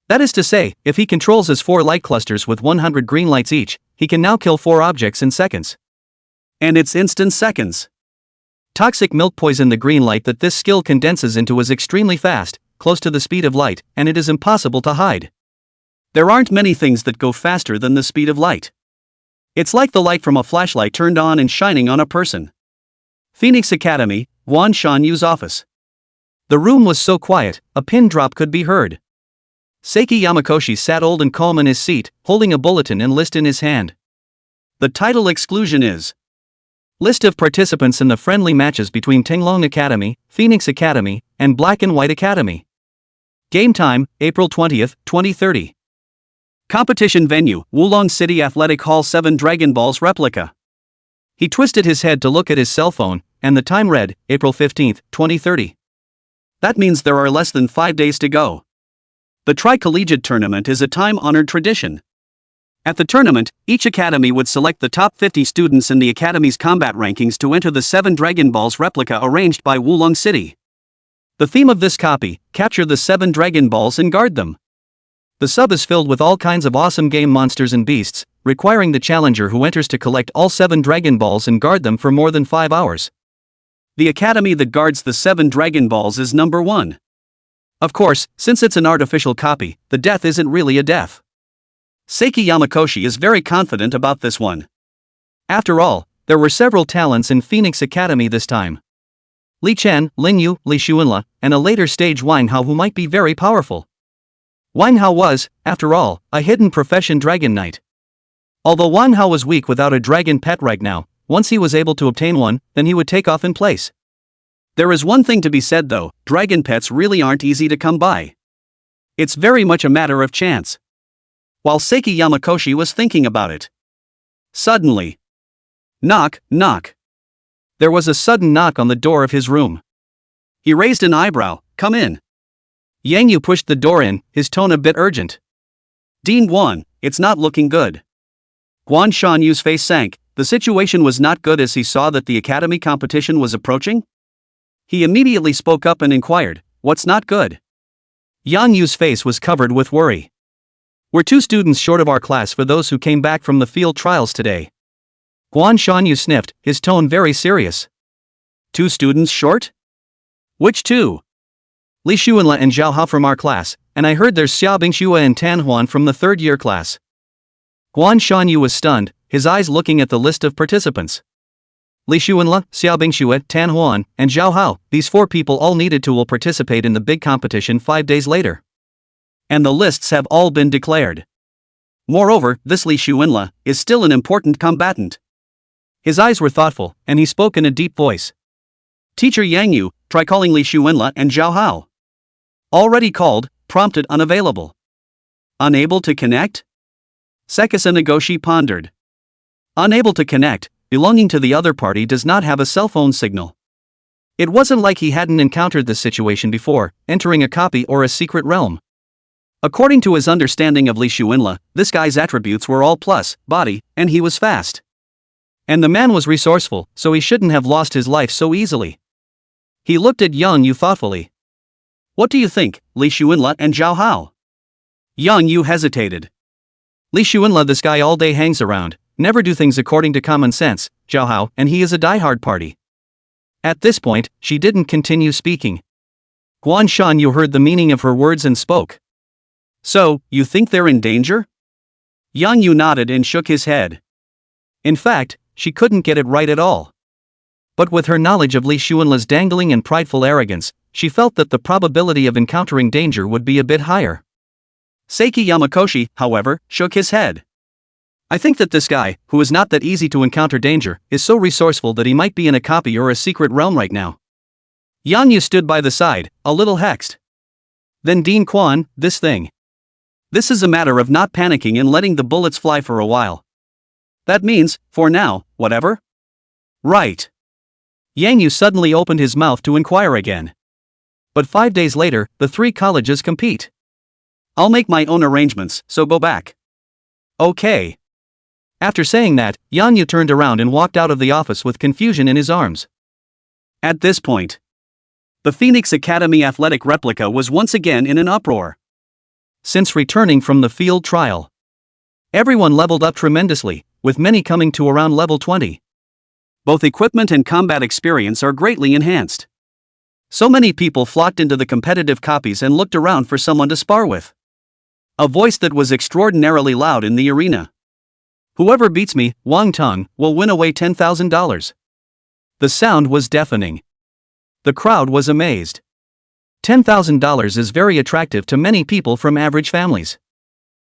That is to say, if he controls his 4 light clusters with 100 green lights each, he can now kill 4 objects in seconds. And it's instant seconds. Toxic milk poison. The green light that this skill condenses into is extremely fast, close to the speed of light, and it is impossible to hide. There aren't many things that go faster than the speed of light. It's like the light from a flashlight turned on and shining on a person. Phoenix Academy, Wan Shanyu's office. The room was so quiet, a pin drop could be heard. Seiki Yamakoshi sat old and calm in his seat, holding a bulletin and list in his hand. The title exclusion is List of participants in the friendly matches between Tinglong Academy, Phoenix Academy, and Black and White Academy. Game time, April 20th, 2030. Competition venue, Wulong City Athletic Hall. 7 Dragon Balls replica. He twisted his head to look at his cell phone, and the time read, April 15, 2030. That means there are less than 5 days to go. The Tri-Collegiate Tournament is a time-honored tradition. At the tournament, each academy would select the top 50 students in the academy's combat rankings to enter the 7 Dragon Balls replica arranged by Wulong City. The theme of this copy, capture the 7 Dragon Balls and guard them. The sub is filled with all kinds of awesome game monsters and beasts, requiring the challenger who enters to collect all 7 Dragon Balls and guard them for more than 5 hours. The academy that guards the 7 Dragon Balls is number 1. Of course, since it's an artificial copy, the death isn't really a death. Seiki Yamakoshi is very confident about this one. After all, there were several talents in Phoenix Academy this time. Li Chen, Lin Yu, Li Xuanla, and a later stage Wang Hao who might be very powerful. Wang Hao was, after all, a hidden profession Dragon Knight. Although Wang Hao was weak without a dragon pet right now, once he was able to obtain one, then he would take off in place. There is one thing to be said though, dragon pets really aren't easy to come by. It's very much a matter of chance. While Seiki Yamakoshi was thinking about it, suddenly, knock, knock. There was a sudden knock on the door of his room. He raised an eyebrow, come in. Yang Yu pushed the door in, his tone a bit urgent. Dean Guan, it's not looking good. Guan Shanyu's face sank, the situation was not good as he saw that the academy competition was approaching. He immediately spoke up and inquired, what's not good? Yang Yu's face was covered with worry. We're 2 students short of our class for those who came back from the field trials today. Guan Shanyu sniffed, his tone very serious. 2 students short? Which 2? Li Xuanla and Zhao Hao from our class, and I heard there's Xia Bingxue and Tan Huan from the 3rd year class. Guan Shanyu was stunned, his eyes looking at the list of participants. Li Xuanla, Xia Bingxue, Tan Huan, and Zhao Hao, these 4 people all needed to will participate in the big competition 5 days later. And the lists have all been declared. Moreover, this Li Xuanla is still an important combatant. His eyes were thoughtful, and he spoke in a deep voice. Teacher Yang Yu, try calling Li Xuanla and Zhao Hao. Already called, prompted unavailable. Unable to connect? Sekisa Nagoshi pondered. Unable to connect, belonging to the other party does not have a cell phone signal. It wasn't like he hadn't encountered this situation before, entering a copy or a secret realm. According to his understanding of Li Xuanla, this guy's attributes were all plus, body, and he was fast. And the man was resourceful, so he shouldn't have lost his life so easily. He looked at Yang Yu thoughtfully. What do you think, Li Xuanla and Zhao Hao? Yang Yu hesitated. Li Xuanla, this guy all day hangs around, never do things according to common sense, Zhao Hao, and he is a diehard party. At this point, she didn't continue speaking. Guan Shanyu heard the meaning of her words and spoke. So, you think they're in danger? Yang Yu nodded and shook his head. In fact, she couldn't get it right at all. But with her knowledge of Li Xuanla's dangling and prideful arrogance, she felt that the probability of encountering danger would be a bit higher. Seiki Yamakoshi, however, shook his head. I think that this guy, who is not that easy to encounter danger, is so resourceful that he might be in a copy or a secret realm right now. Yang Yu stood by the side, a little hexed. Then Dean Quan, this thing. This is a matter of not panicking and letting the bullets fly for a while. That means, for now, whatever? Right. Yang Yu suddenly opened his mouth to inquire again. But 5 days later, the 3 colleges compete. I'll make my own arrangements, so go back. Okay. After saying that, Yang Yu turned around and walked out of the office with confusion in his arms. At this point, the Phoenix Academy athletic replica was once again in an uproar. Since returning from the field trial, everyone leveled up tremendously, with many coming to around level 20. Both equipment and combat experience are greatly enhanced. So many people flocked into the competitive copies and looked around for someone to spar with. A voice that was extraordinarily loud in the arena. Whoever beats me, Wang Tong, will win away $10,000. The sound was deafening. The crowd was amazed. $10,000 is very attractive to many people from average families.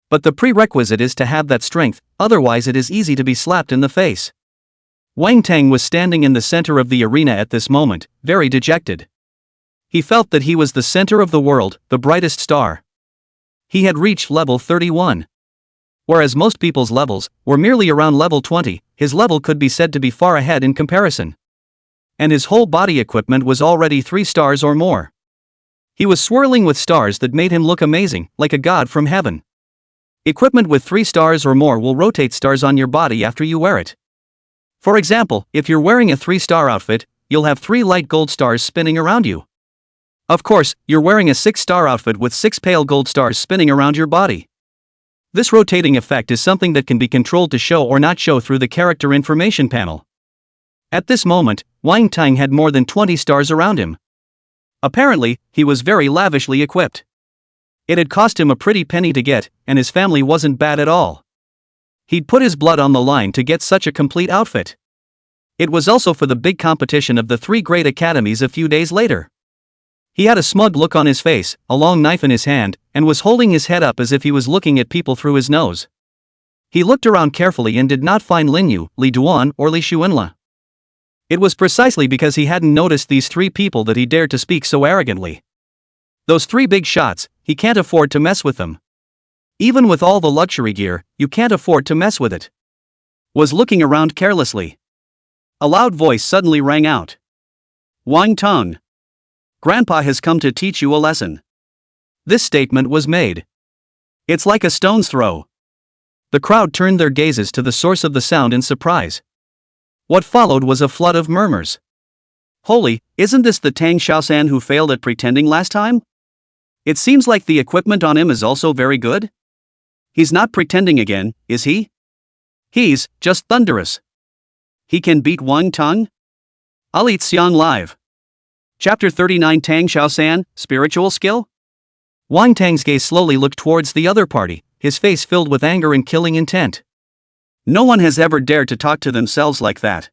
But the prerequisite is to have that strength, otherwise it is easy to be slapped in the face. Wang Tang was standing in the center of the arena at this moment, very dejected. He felt that he was the center of the world, the brightest star. He had reached level 31. Whereas most people's levels were merely around level 20, his level could be said to be far ahead in comparison. And his whole body equipment was already 3 stars or more. He was swirling with stars that made him look amazing, like a god from heaven. Equipment with 3 stars or more will rotate stars on your body after you wear it. For example, if you're wearing a 3-star outfit, you'll have 3 light gold stars spinning around you. Of course, you're wearing a 6-star outfit with 6 pale gold stars spinning around your body. This rotating effect is something that can be controlled to show or not show through the character information panel. At this moment, Wang Tang had more than 20 stars around him. Apparently, he was very lavishly equipped. It had cost him a pretty penny to get, and his family wasn't bad at all. He'd put his blood on the line to get such a complete outfit. It was also for the big competition of the 3 great academies a few days later. He had a smug look on his face, a long knife in his hand, and was holding his head up as if he was looking at people through his nose. He looked around carefully and did not find Lin Yu, Li Duan, or Li Xuanla. It was precisely because he hadn't noticed these 3 people that he dared to speak so arrogantly. Those 3 big shots, he can't afford to mess with them. Even with all the luxury gear, you can't afford to mess with it. Was looking around carelessly. A loud voice suddenly rang out. Wang Tang. Grandpa has come to teach you a lesson. This statement was made. It's like a stone's throw. The crowd turned their gazes to the source of the sound in surprise. What followed was a flood of murmurs. Holy, isn't this the Tang Xiaosan who failed at pretending last time? It seems like the equipment on him is also very good. He's not pretending again, is he? He's just thunderous. He can beat Wang Tang? I'll eat Xiang live. Chapter 39 Tang Xiaosan, Spiritual Skill? Wang Tang's gaze slowly looked towards the other party, his face filled with anger and killing intent. No one has ever dared to talk to themselves like that.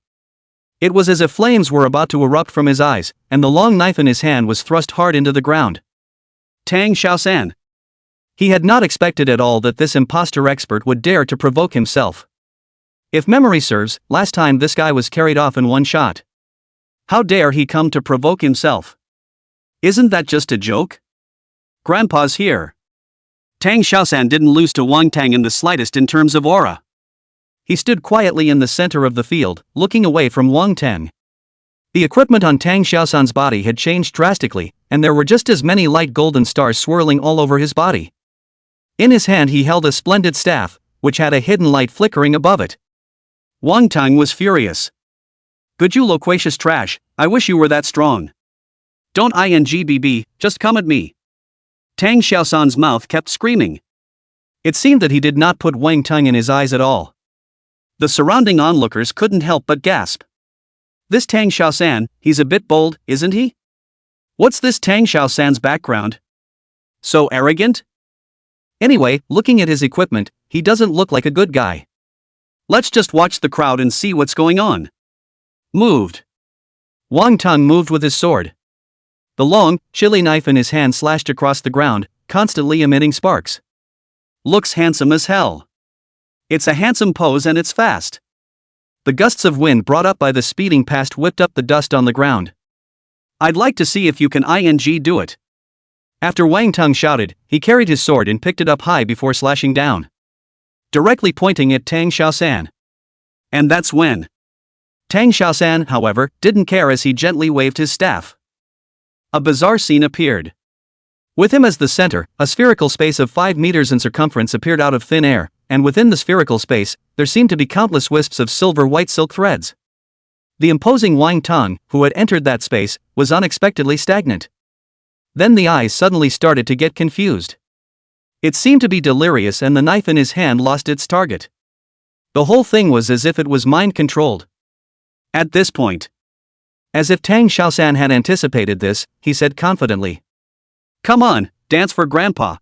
It was as if flames were about to erupt from his eyes, and the long knife in his hand was thrust hard into the ground. Tang Xiaosan. He had not expected at all that this imposter expert would dare to provoke himself. If memory serves, last time this guy was carried off in one shot. How dare he come to provoke himself? Isn't that just a joke? Grandpa's here. Tang Xiaosan didn't lose to Wang Tang in the slightest in terms of aura. He stood quietly in the center of the field, looking away from Wang Tang. The equipment on Tang Xiaosan's body had changed drastically, and there were just as many light golden stars swirling all over his body. In his hand he held a splendid staff, which had a hidden light flickering above it. Wang Tang was furious. Good you loquacious trash, I wish you were that strong. Don't INGBB, just come at me. Tang Xiaosan's mouth kept screaming. It seemed that he did not put Wang Tang in his eyes at all. The surrounding onlookers couldn't help but gasp. This Tang Xiaosan, he's a bit bold, isn't he? What's this Tang Xiaosan's background? So arrogant? Anyway, looking at his equipment, he doesn't look like a good guy. Let's just watch the crowd and see what's going on. Moved. Wang Tang moved with his sword. The long, chilly knife in his hand slashed across the ground, constantly emitting sparks. Looks handsome as hell. It's a handsome pose and it's fast. The gusts of wind brought up by the speeding past whipped up the dust on the ground. I'd like to see if you can do it. After Wang Tang shouted, he carried his sword and picked it up high before slashing down, directly pointing at Tang Xiaosan. And that's when Tang Xiaosan, however, didn't care as he gently waved his staff. A bizarre scene appeared. With him as the center, a spherical space of 5 meters in circumference appeared out of thin air, and within the spherical space, there seemed to be countless wisps of silver-white silk threads. The imposing Wang Tang, who had entered that space, was unexpectedly stagnant. Then the eyes suddenly started to get confused. It seemed to be delirious and the knife in his hand lost its target. The whole thing was as if it was mind-controlled. At this point, as if Tang Xiaosan had anticipated this, he said confidently, "Come on, dance for Grandpa."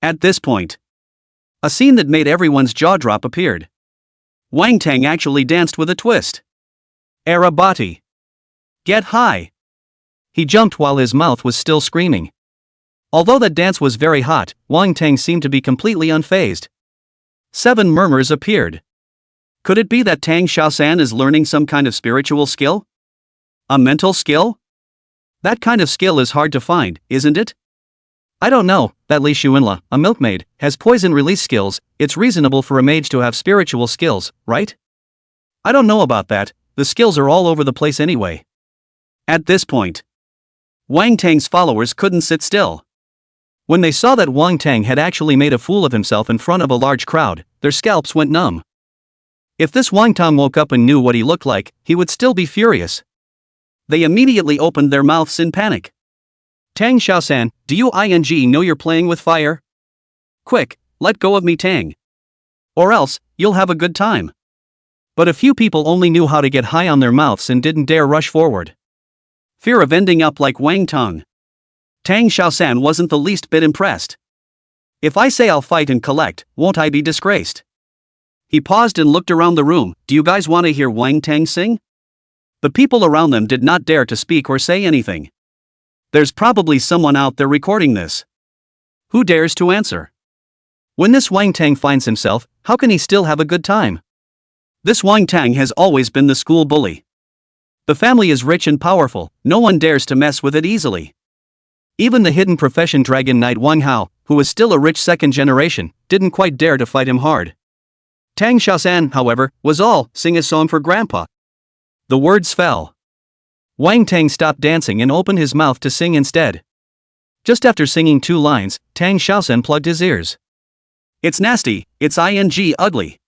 At this point, a scene that made everyone's jaw drop appeared. Wang Tang actually danced with a twist. Arabati. Get high. He jumped while his mouth was still screaming. Although that dance was very hot, Wang Tang seemed to be completely unfazed. 7 murmurs appeared. Could it be that Tang Xiaosan is learning some kind of spiritual skill? A mental skill? That kind of skill is hard to find, isn't it? I don't know, that Li Shuenla, a milkmaid, has poison release skills. It's reasonable for a mage to have spiritual skills, right? I don't know about that, the skills are all over the place anyway. At this point, Wang Tang's followers couldn't sit still. When they saw that Wang Tang had actually made a fool of himself in front of a large crowd, their scalps went numb. If this Wang Tang woke up and knew what he looked like, he would still be furious. They immediately opened their mouths in panic. Tang Xiaosan, do you know you're playing with fire? Quick, let go of me, Tang. Or else, you'll have a good time. But a few people only knew how to get high on their mouths and didn't dare rush forward. Fear of ending up like Wang Tang. Tang Xiaosan wasn't the least bit impressed. If I say I'll fight and collect, won't I be disgraced? He paused and looked around the room. Do you guys want to hear Wang Tang sing? The people around them did not dare to speak or say anything. There's probably someone out there recording this. Who dares to answer? When this Wang Tang finds himself, how can he still have a good time? This Wang Tang has always been the school bully. The family is rich and powerful, no one dares to mess with it easily. Even the hidden profession Dragon Knight Wang Hao, who was still a rich second generation, didn't quite dare to fight him hard. Tang Xiaosan, however, was all, sing a song for Grandpa. The words fell. Wang Tang stopped dancing and opened his mouth to sing instead. Just after singing 2 lines, Tang Xiaosan plugged his ears. It's nasty, it's ugly.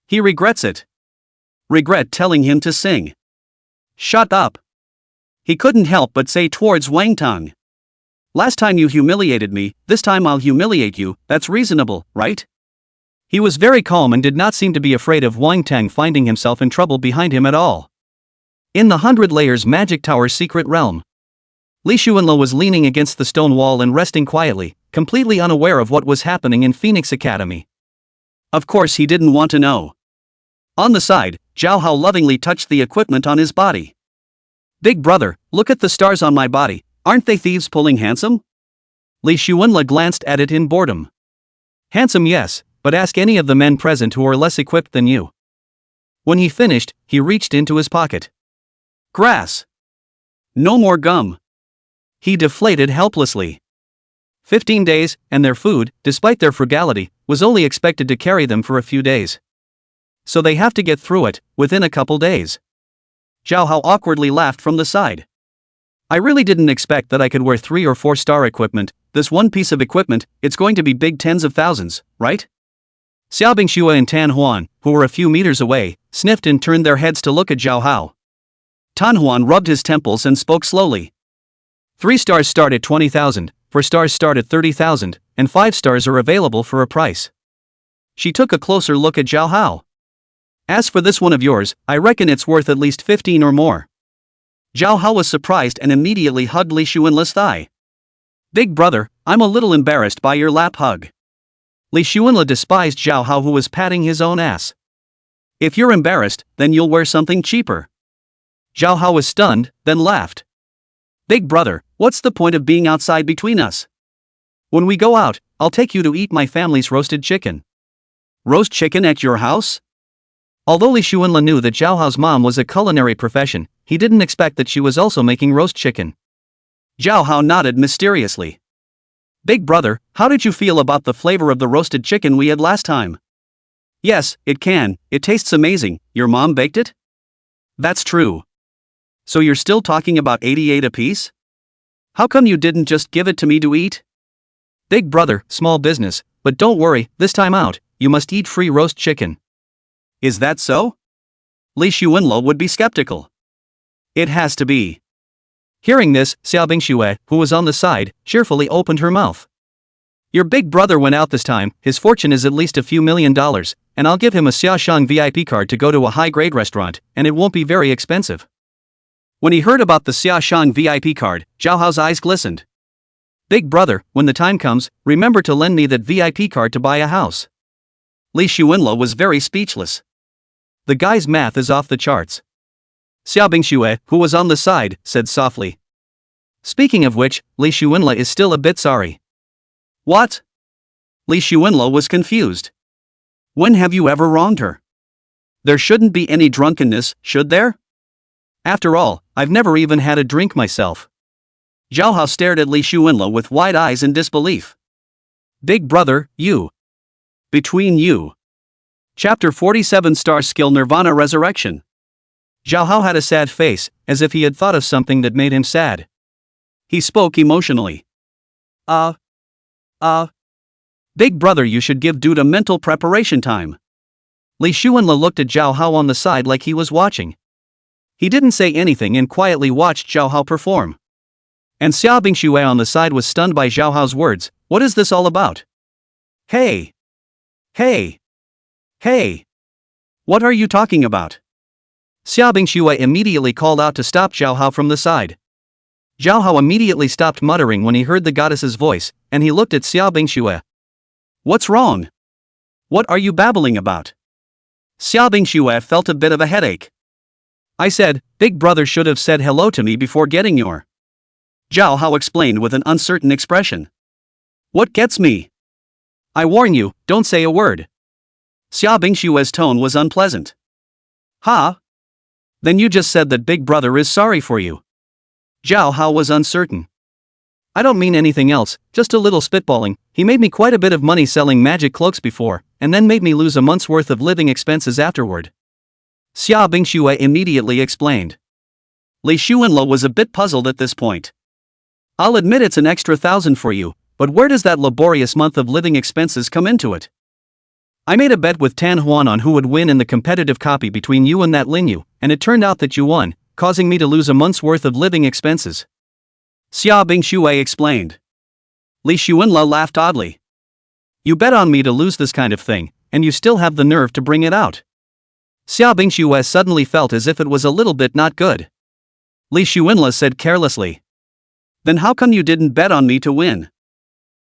He regrets it. Regret telling him to sing. Shut up. He couldn't help but say towards Wang Tang. Last time you humiliated me, this time I'll humiliate you, that's reasonable, right? He was very calm and did not seem to be afraid of Wang Tang finding himself in trouble behind him at all. In the 100 Layers Magic Tower's secret realm, Li Shuenla was leaning against the stone wall and resting quietly, completely unaware of what was happening in Phoenix Academy. Of course he didn't want to know. On the side, Zhao Hao lovingly touched the equipment on his body. Big brother, look at the stars on my body, aren't they thieves pulling handsome? Li Shuenla glanced at it in boredom. Handsome, yes, but ask any of the men present who are less equipped than you. When he finished, he reached into his pocket. Grass. No more gum. He deflated helplessly. 15 days, and their food, despite their frugality, was only expected to carry them for a few days. So they have to get through it, within a couple days. Zhao Hao awkwardly laughed from the side. I really didn't expect that I could wear 3 or 4 star equipment. This one piece of equipment, it's going to be big tens of thousands, right? Xiaobing Xue and Tan Huan, who were a few meters away, sniffed and turned their heads to look at Zhao Hao. Tan Huan rubbed his temples and spoke slowly. 3 stars start at 20,000, 4 stars start at 30,000, and 5 stars are available for a price. She took a closer look at Zhao Hao. As for this one of yours, I reckon it's worth at least 15 or more. Zhao Hao was surprised and immediately hugged Li Shuenla's thigh. Big brother, I'm a little embarrassed by your lap hug. Li Shuenla despised Zhao Hao, who was patting his own ass. If you're embarrassed, then you'll wear something cheaper. Zhao Hao was stunned, then laughed. Big brother, what's the point of being outside between us? When we go out, I'll take you to eat my family's roasted chicken. Roast chicken at your house? Although Li Shuenla knew that Zhao Hao's mom was a culinary profession, he didn't expect that she was also making roast chicken. Zhao Hao nodded mysteriously. Big brother, how did you feel about the flavor of the roasted chicken we had last time? Yes, it tastes amazing. Your mom baked it? That's true. So you're still talking about 88 apiece? How come you didn't just give it to me to eat? Big brother, small business, but don't worry, this time out, you must eat free roast chicken. Is that so? Li Shuenla would be skeptical. It has to be. Hearing this, Xiaobing Xue, who was on the side, cheerfully opened her mouth. Your big brother went out this time, his fortune is at least a few $1 million, and I'll give him a Xiaoshang VIP card to go to a high-grade restaurant, and it won't be very expensive. When he heard about the Xiaoshang VIP card, Zhao Hao's eyes glistened. Big brother, when the time comes, remember to lend me that VIP card to buy a house. Li Shuenla was very speechless. The guy's math is off the charts. Xiaobing Xue, who was on the side, said softly. Speaking of which, Li Shuenla is still a bit sorry. What? Li Shuenla was confused. When have you ever wronged her? There shouldn't be any drunkenness, should there? After all, I've never even had a drink myself. Zhao Hao stared at Li Shuenla with wide eyes in disbelief. Big brother, you. Between you. Chapter 47 Star Skill Nirvana Resurrection. Zhao Hao had a sad face, as if he had thought of something that made him sad. He spoke emotionally. Big brother, you should give dude a mental preparation time. Li Shuenla looked at Zhao Hao on the side like he was watching. He didn't say anything and quietly watched Zhao Hao perform. And Xia Bingxue on the side was stunned by Zhao Hao's words. What is this all about? Hey! Hey! Hey! What are you talking about? Xia Bingxue immediately called out to stop Zhao Hao from the side. Zhao Hao immediately stopped muttering when he heard the goddess's voice, and he looked at Xia Bingxue. What's wrong? What are you babbling about? Xia Bingxue felt a bit of a headache. I said, Big brother should have said hello to me before getting your. Zhao Hao explained with an uncertain expression. What gets me? I warn you, don't say a word. Xia Bingxue's tone was unpleasant. Huh? Then you just said that Big brother is sorry for you. Zhao Hao was uncertain. I don't mean anything else, just a little spitballing. He made me quite a bit of money selling magic cloaks before, and then made me lose a month's worth of living expenses afterward. Xia Bingxue immediately explained. Li Shuenla was a bit puzzled at this point. I'll admit it's an extra 1,000 for you, but where does that laborious month of living expenses come into it? I made a bet with Tan Huan on who would win in the competitive copy between you and that Lin Yu, and it turned out that you won, causing me to lose a month's worth of living expenses. Xia Bingxue explained. Li Shuenla laughed oddly. You bet on me to lose this kind of thing, and you still have the nerve to bring it out. Xia Bingxue suddenly felt as if it was a little bit not good. Li Shuenla said carelessly. Then how come you didn't bet on me to win?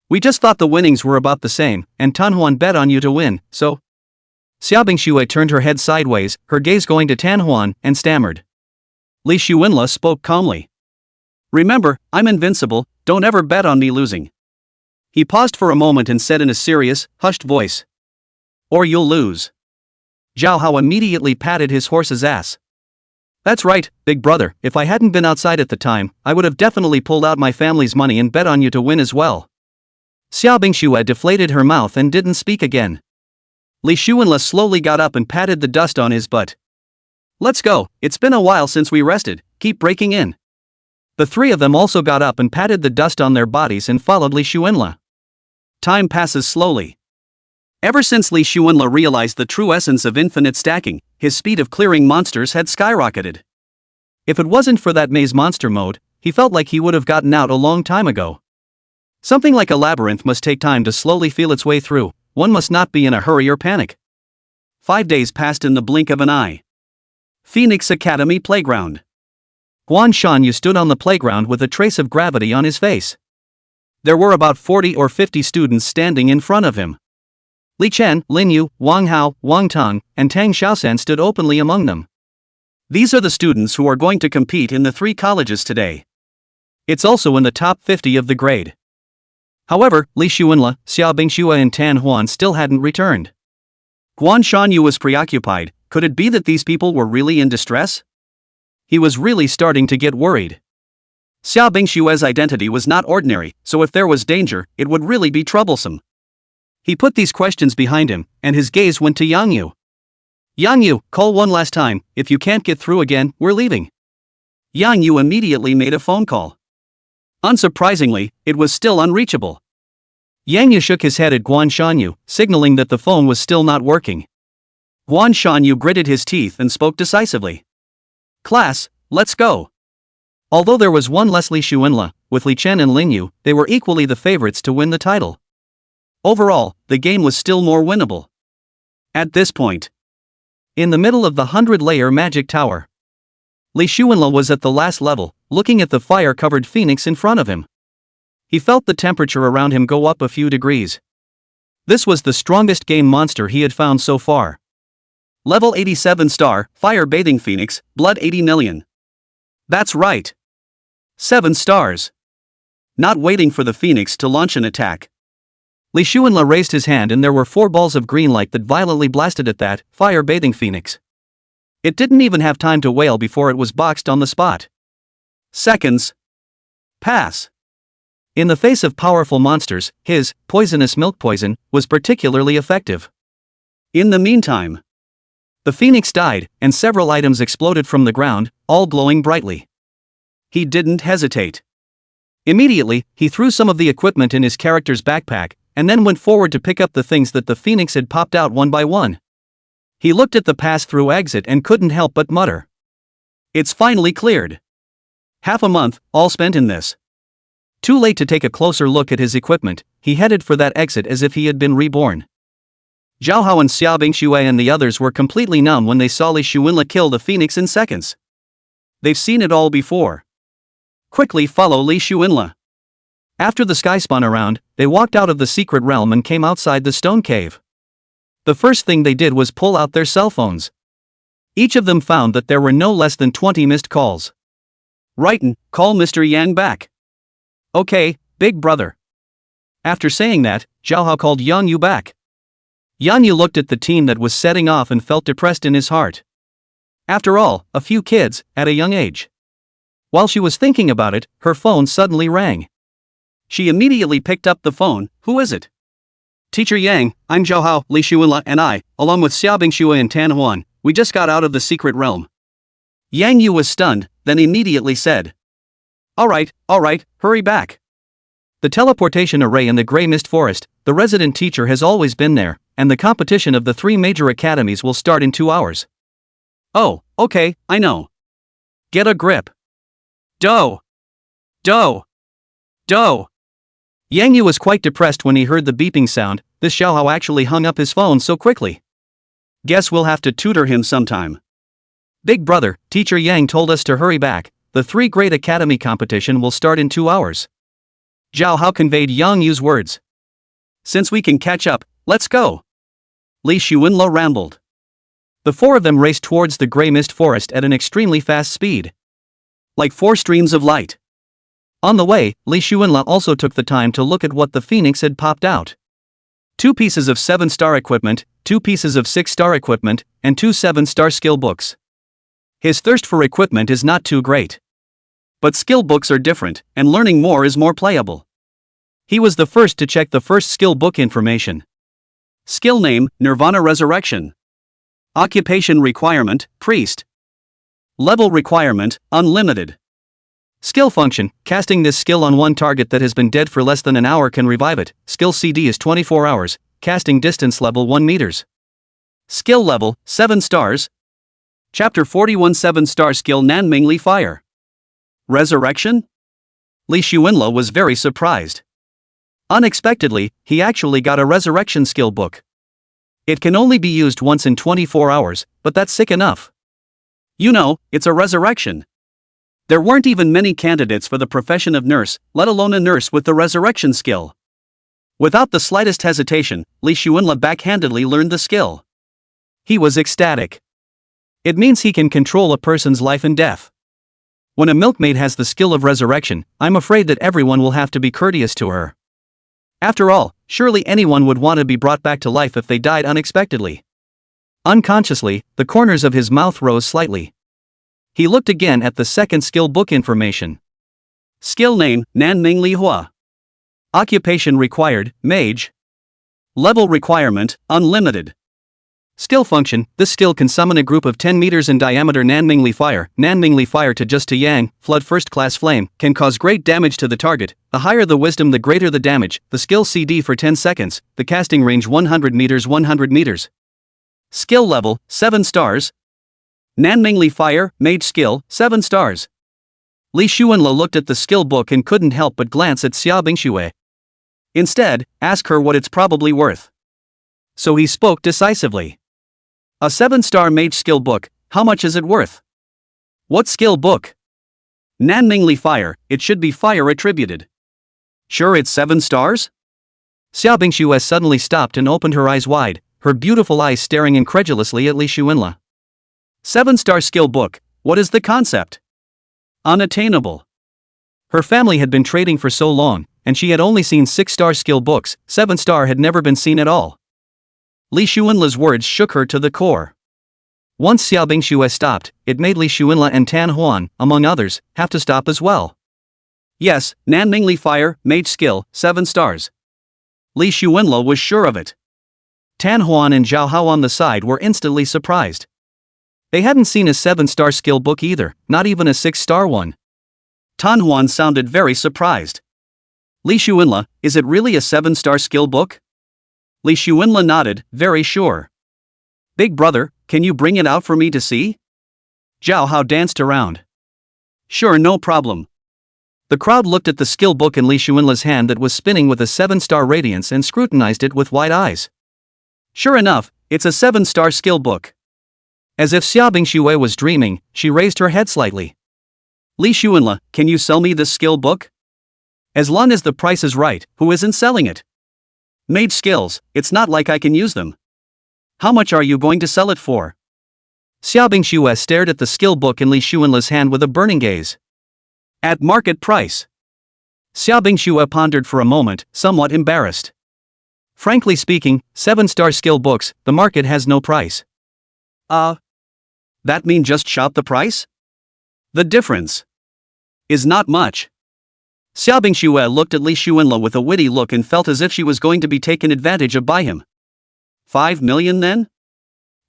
We just thought the winnings were about the same, and Tan Huan bet on you to win, so. Xia Bingxue turned her head sideways, her gaze going to Tan Huan, and stammered. Li Shuenla spoke calmly. Remember, I'm invincible, don't ever bet on me losing. He paused for a moment and said in a serious, hushed voice. Or you'll lose. Zhao Hao immediately patted his horse's ass. That's right, big brother, if I hadn't been outside at the time, I would have definitely pulled out my family's money and bet on you to win as well. Xia Bingxue deflated her mouth and didn't speak again. Li Shuenla slowly got up and patted the dust on his butt. Let's go, it's been a while since we rested, keep breaking in. The three of them also got up and patted the dust on their bodies and followed Li Shuenla. Time passes slowly. Ever since Li Shuenla realized the true essence of infinite stacking, his speed of clearing monsters had skyrocketed. If it wasn't for that maze monster mode, he felt like he would have gotten out a long time ago. Something like a labyrinth must take time to slowly feel its way through, one must not be in a hurry or panic. 5 days passed in the blink of an eye. Phoenix Academy Playground. Guan Shanyu stood on the playground with a trace of gravity on his face. There were about 40 or 50 students standing in front of him. Li Chen, Lin Yu, Wang Hao, Wang Tong, and Tang Xiaosan stood openly among them. These are the students who are going to compete in the 3 colleges today. It's also in the top 50 of the grade. However, Li Shuenla, Xia Bingxue and Tan Huan still hadn't returned. Guan Shanyu was preoccupied. Could it be that these people were really in distress? He was really starting to get worried. Xia Bingxue's identity was not ordinary, so if there was danger, it would really be troublesome. He put these questions behind him, and his gaze went to Yang Yu. Yang Yu, call one last time, if you can't get through again, we're leaving. Yang Yu immediately made a phone call. Unsurprisingly, it was still unreachable. Yang Yu shook his head at Guan Shanyu, signaling that the phone was still not working. Guan Shanyu gritted his teeth and spoke decisively. Class, let's go. Although there was one less Li Shuenla, with Li Chen and Lin Yu, they were equally the favorites to win the title. Overall, the game was still more winnable. At this point, in the middle of the 100-layer magic tower, Li Shuenla was at the last level, looking at the fire-covered phoenix in front of him. He felt the temperature around him go up a few degrees. This was the strongest game monster he had found so far. Level 87 star, fire bathing phoenix, blood 80 million. That's right. 7 stars. Not waiting for the phoenix to launch an attack, Li Shuenla raised his hand and there were 4 balls of green light that violently blasted at that fire bathing phoenix. It didn't even have time to wail before it was boxed on the spot. Seconds. Pass. In the face of powerful monsters, his poisonous milk poison was particularly effective. In the meantime, The phoenix died, and several items exploded from the ground, all glowing brightly. he didn't hesitate. Immediately, he threw some of the equipment in his character's backpack, and then went forward to pick up the things that the phoenix had popped out one by one. He looked at the pass-through exit and couldn't help but mutter. It's finally cleared. Half a month, all spent in this. Too late to take a closer look at his equipment, he headed for that exit as if he had been reborn. Zhao Hao and Xiaobing Xue and the others were completely numb when they saw Li Shuenla kill the phoenix in seconds. They've seen it all before. Quickly follow Li Shuenla. After the sky spun around, they walked out of the secret realm and came outside the stone cave. The first thing they did was pull out their cell phones. Each of them found that there were no less than 20 missed calls. Rightin', call Mr. Yang back. Okay, big brother. After saying that, Zhao Hao called Yang Yu back. Yang Yu looked at the team that was setting off and felt depressed in his heart. After all, a few kids, at a young age. While she was thinking about it, her phone suddenly rang. She immediately picked up the phone. Who is it? Teacher Yang, I'm Zhao Hao, Li Shuenla and I, along with Xiaobing Xue and Tan Huan, we just got out of the secret realm. Yang Yu was stunned, then immediately said. Alright, hurry back. The teleportation array in the Grey Mist Forest, the resident teacher has always been there, and the competition of the 3 major academies will start in 2 hours. Oh, okay, I know. Get a grip. Doh. Yang Yu was quite depressed when he heard the beeping sound. This Xiao Hao actually hung up his phone so quickly. Guess we'll have to tutor him sometime. Big brother, Teacher Yang told us to hurry back. The 3 Great Academy competition will start in 2 hours. Zhao Hao conveyed Yang Yu's words. Since we can catch up, let's go. Li Shuenla rambled. The 4 of them raced towards the Grey Mist Forest at an extremely fast speed. Like 4 streams of light. On the way, Li Shuenla also took the time to look at what the phoenix had popped out. 2 pieces of 7-star equipment, 2 pieces of 6-star equipment, and 2 7-star skill books. His thirst for equipment is not too great. But skill books are different, and learning more is more playable. He was the first to check the first skill book information. Skill name, Nirvana Resurrection. Occupation requirement, Priest. Level requirement, Unlimited. Skill function, casting this skill on one target that has been dead for less than an hour can revive it. Skill CD is 24 hours, casting distance level 1 meters. Skill level, 7 stars. Chapter 41 7-star skill Nanmingli Fire. Resurrection? Li Shuenla was very surprised. Unexpectedly, he actually got a resurrection skill book. It can only be used once in 24 hours, but that's sick enough. You know, it's a resurrection. There weren't even many candidates for the profession of nurse, let alone a nurse with the resurrection skill. Without the slightest hesitation, Li Shuenla backhandedly learned the skill. He was ecstatic. It means he can control a person's life and death. When a milkmaid has the skill of resurrection, I'm afraid that everyone will have to be courteous to her. After all, surely anyone would want to be brought back to life if they died unexpectedly. Unconsciously, the corners of his mouth rose slightly. He looked again at the second skill book information. Skill name, Nanmingli Hua. Occupation required, Mage. Level requirement, Unlimited. Skill function, this skill can summon a group of 10 meters in diameter Nanmingli Fire to just to Yang, Flood First Class Flame, can cause great damage to the target. The higher the wisdom the greater the damage. The skill CD for 10 seconds, the casting range 100 meters. Skill level, 7 stars. Nanmingli Fire, Mage skill, 7 stars. Li Shuenla looked at the skill book and couldn't help but glance at Xiaobing Xue. Instead, ask her what it's probably worth. So he spoke decisively. A 7-star mage skill book, how much is it worth? What skill book? Nanmingli Fire, it should be fire attributed. Sure it's 7 stars? Xiaobing Xue suddenly stopped and opened her eyes wide, her beautiful eyes staring incredulously at Li Shuenla. 7-star skill book, what is the concept? Unattainable. Her family had been trading for so long, and she had only seen 6-star skill books, 7-star had never been seen at all. Li Shuenla's words shook her to the core. Once Xiaobing Xue stopped, it made Li Shuenla and Tan Huan, among others, have to stop as well. Yes, Nanmingli Fire, Mage Skill, 7 stars. Li Xuanle was sure of it. Tan Huan and Zhao Hao on the side were instantly surprised. They hadn't seen a 7-star skill book either, not even a 6-star one. Tan Huan sounded very surprised. Li Xuanle, is it really a 7-star skill book? Li Xuanle nodded, very sure. Big brother, can you bring it out for me to see? Zhao Hao danced around. Sure, no problem. The crowd looked at the skill book in Li Xuanle's hand that was spinning with a 7-star radiance and scrutinized it with wide eyes. Sure enough, it's a 7-star skill book. As if Xia Bingxue was dreaming, she raised her head slightly. Li Xuanle, can you sell me this skill book? As long as the price is right, who isn't selling it? Mage skills, it's not like I can use them. How much are you going to sell it for? Xia Bingxue stared at the skill book in Li Xuanle's hand with a burning gaze. At market price. Xia Bingxue pondered for a moment, somewhat embarrassed. Frankly speaking, 7-star skill books, the market has no price. That mean just shop the price? The difference is not much. Xia Bingxue looked at Li Xuanle with a witty look and felt as if she was going to be taken advantage of by him. 5 million then?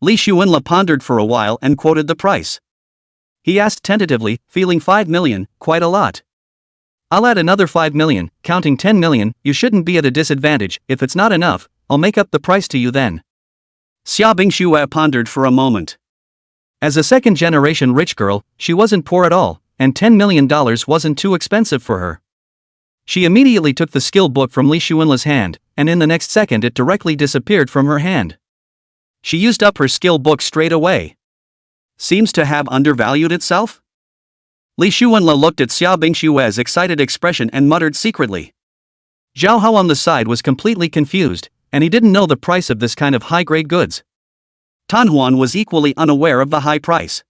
Li Xuanle pondered for a while and quoted the price. He asked tentatively, feeling 5 million, quite a lot. I'll add another 5 million, counting 10 million, you shouldn't be at a disadvantage. If it's not enough, I'll make up the price to you then. Xia Bingxue pondered for a moment. As a second-generation rich girl, she wasn't poor at all, and $10 million wasn't too expensive for her. She immediately took the skill book from Li Xuanle's hand, and in the next second it directly disappeared from her hand. She used up her skill book straight away. Seems to have undervalued itself? Li Xuanle looked at Xia Bingxue's excited expression and muttered secretly. Zhao Hao on the side was completely confused, and he didn't know the price of this kind of high-grade goods. Tan Huan was equally unaware of the high price.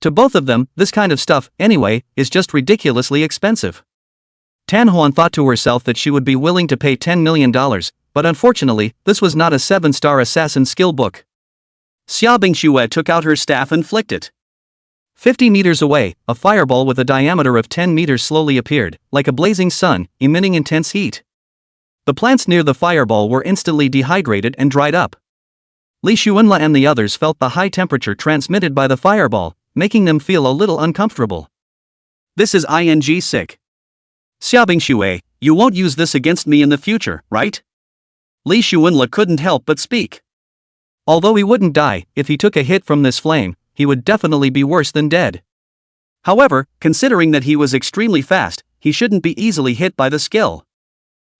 To both of them, this kind of stuff, anyway, is just ridiculously expensive. Tan Huan thought to herself that she would be willing to pay $10 million, but unfortunately, this was not a 7-star assassin skill book. Xia Bingxue took out her staff and flicked it. 50 meters away, a fireball with a diameter of 10 meters slowly appeared, like a blazing sun, emitting intense heat. The plants near the fireball were instantly dehydrated and dried up. Li Xuanle and the others felt the high temperature transmitted by the fireball, making them feel a little uncomfortable. This is sick. Xia Bingxue, you won't use this against me in the future, right? Li Xuanle couldn't help but speak. Although he wouldn't die, if he took a hit from this flame, he would definitely be worse than dead. However, considering that he was extremely fast, he shouldn't be easily hit by the skill.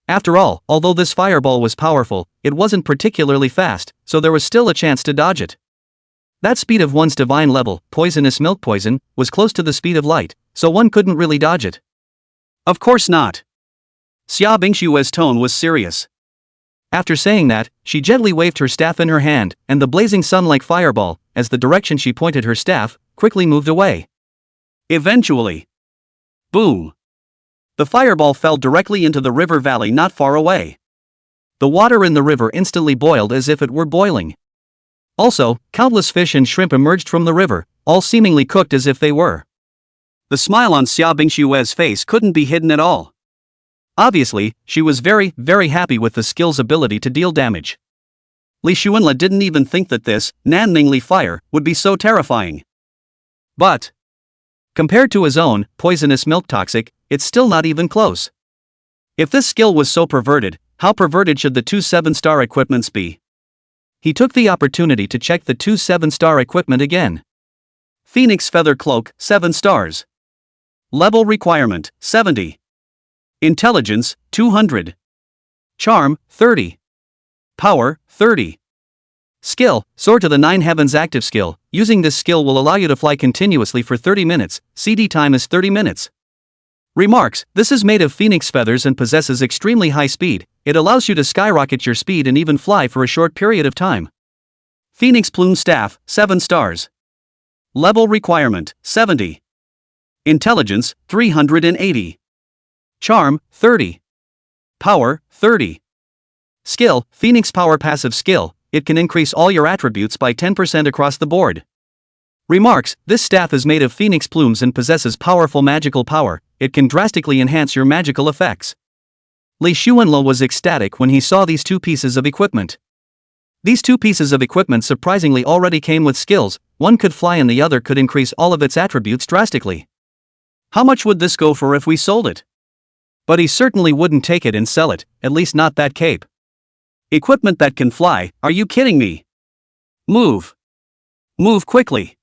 After all, although this fireball was powerful, it wasn't particularly fast, so there was still a chance to dodge it. That speed of one's divine level, poisonous milk poison, was close to the speed of light, so one couldn't really dodge it. Of course not. Xia Bingxue's tone was serious. After saying that, she gently waved her staff in her hand, and the blazing sun-like fireball, as the direction she pointed her staff, quickly moved away. Eventually. Boom! The fireball fell directly into the river valley not far away. The water in the river instantly boiled as if it were boiling. Also, countless fish and shrimp emerged from the river, all seemingly cooked as if they were. The smile on Xia Bingxue's face couldn't be hidden at all. Obviously, she was very, very happy with the skill's ability to deal damage. Li Xuanle didn't even think that this, Nanmingli Fire, would be so terrifying. But, compared to his own, poisonous milk toxic, it's still not even close. If this skill was so perverted, how perverted should the 2 7-star equipments be? He took the opportunity to check the 2 7-star equipment again. Phoenix Feather Cloak, 7 stars. Level requirement, 70. Intelligence, 200. Charm, 30. Power, 30. Skill, Soar to the 9 Heavens active skill. Using this skill will allow you to fly continuously for 30 minutes, CD time is 30 minutes. Remarks, this is made of phoenix feathers and possesses extremely high speed. It allows you to skyrocket your speed and even fly for a short period of time. Phoenix Plume Staff, 7 stars. Level requirement, 70. Intelligence, 380. Charm, 30. Power, 30. Skill, Phoenix Power passive skill. It can increase all your attributes by 10% across the board. Remarks, this staff is made of phoenix plumes and possesses powerful magical power, it can drastically enhance your magical effects. Li Xuanle was ecstatic when he saw these two pieces of equipment. These two pieces of equipment surprisingly already came with skills, one could fly and the other could increase all of its attributes drastically. How much would this go for if we sold it? But he certainly wouldn't take it and sell it, at least not that cape. Equipment that can fly, are you kidding me? Move. Move quickly.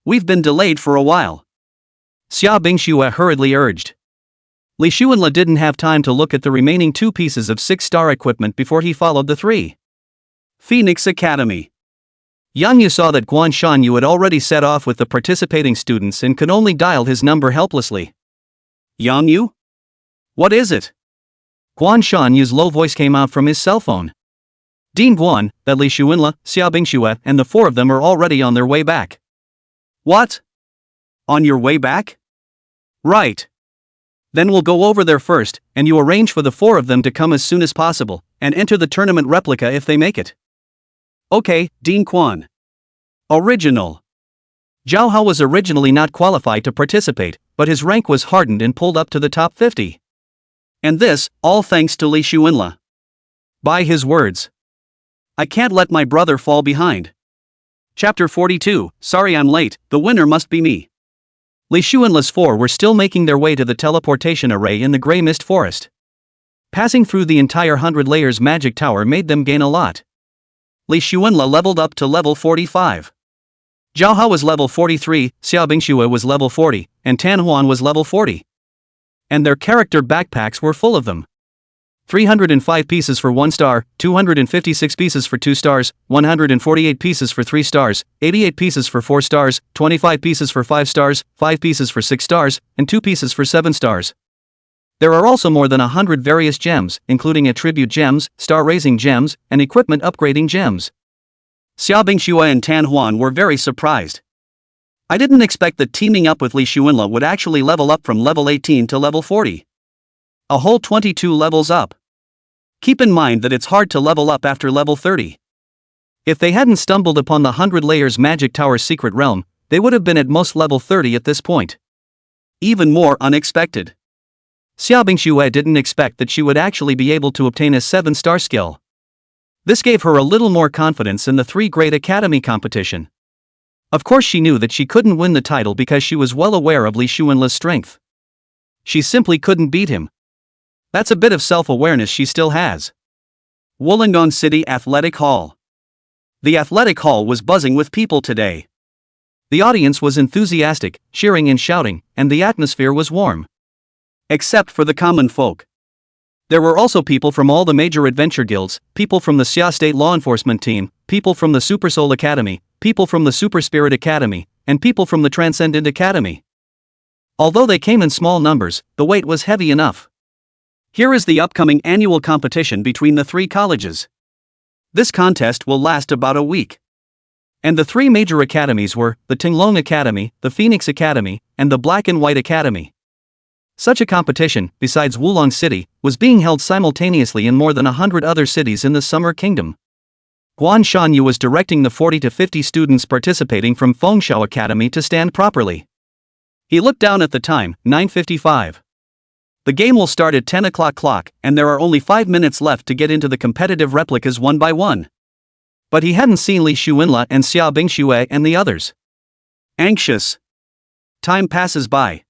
We've been delayed for a while. Xia Bingxue hurriedly urged. Li Xuanle didn't have time to look at the remaining two pieces of 6-star equipment before he followed the three. Phoenix Academy. Yang Yu saw that Guan Shanyu had already set off with the participating students and could only dial his number helplessly. Yang Yu? What is it? Guan Shanyu's low voice came out from his cell phone. Dean Guan, that Li Xuanle, Xia Bingxue, and the four of them are already on their way back. What? On your way back? Right. Then we'll go over there first, and you arrange for the four of them to come as soon as possible, and enter the tournament replica if they make it. Okay, Dean Quan. Original. Zhao Hao was originally not qualified to participate, but his rank was hardened and pulled up to the top 50. And this, all thanks to Li Xuanle. By his words. I can't let my brother fall behind. Chapter 42, Sorry I'm late, the winner must be me. Li Xuanle's four were still making their way to the teleportation array in the grey mist forest. Passing through the entire 100 layers magic tower made them gain a lot. Li Xuanle leveled up to level 45. Zhao Hao was level 43, Xia Bingxue was level 40, and Tan Huan was level 40. And their character backpacks were full of them. 305 pieces for 1 star, 256 pieces for 2 stars, 148 pieces for 3 stars, 88 pieces for 4 stars, 25 pieces for 5 stars, 5 pieces for 6 stars, and 2 pieces for 7 stars. There are also more than 100 various gems, including attribute gems, star-raising gems, and equipment upgrading gems. Xia Bingxue and Tan Huan were very surprised. I didn't expect that teaming up with Li Xuanle would actually level up from level 18 to level 40. A whole 22 levels up. Keep in mind that it's hard to level up after level 30. If they hadn't stumbled upon the 100 layers magic tower's secret realm, they would have been at most level 30 at this point. Even more unexpected. Xia Bingxue didn't expect that she would actually be able to obtain a 7-star skill. This gave her a little more confidence in the 3 Great Academy competition. Of course she knew that she couldn't win the title because she was well aware of Li Xuanle's strength. She simply couldn't beat him. That's a bit of self-awareness she still has. Wollongong City Athletic Hall. The athletic hall was buzzing with people today. The audience was enthusiastic, cheering and shouting, and the atmosphere was warm. Except for the common folk. There were also people from all the major adventure guilds, people from the Xia State Law Enforcement Team, people from the Super Soul Academy, people from the Super Spirit Academy, and people from the Transcendent Academy. Although they came in small numbers, the weight was heavy enough. Here is the upcoming annual competition between the 3 colleges. This contest will last about a week. And the 3 major academies were the Tinglong Academy, the Phoenix Academy, and the Black and White Academy. Such a competition, besides Wulong City, was being held simultaneously in more than 100 other cities in the Summer Kingdom. Guan Shanyu was directing the 40 to 50 students participating from Fengshao Academy to stand properly. He looked down at the time, 9:55. The game will start at 10 o'clock clock, and there are only 5 minutes left to get into the competitive replicas one by one. But he hadn't seen Li Xuanle and Xia Bingxue and the others. Anxious. Time passes by.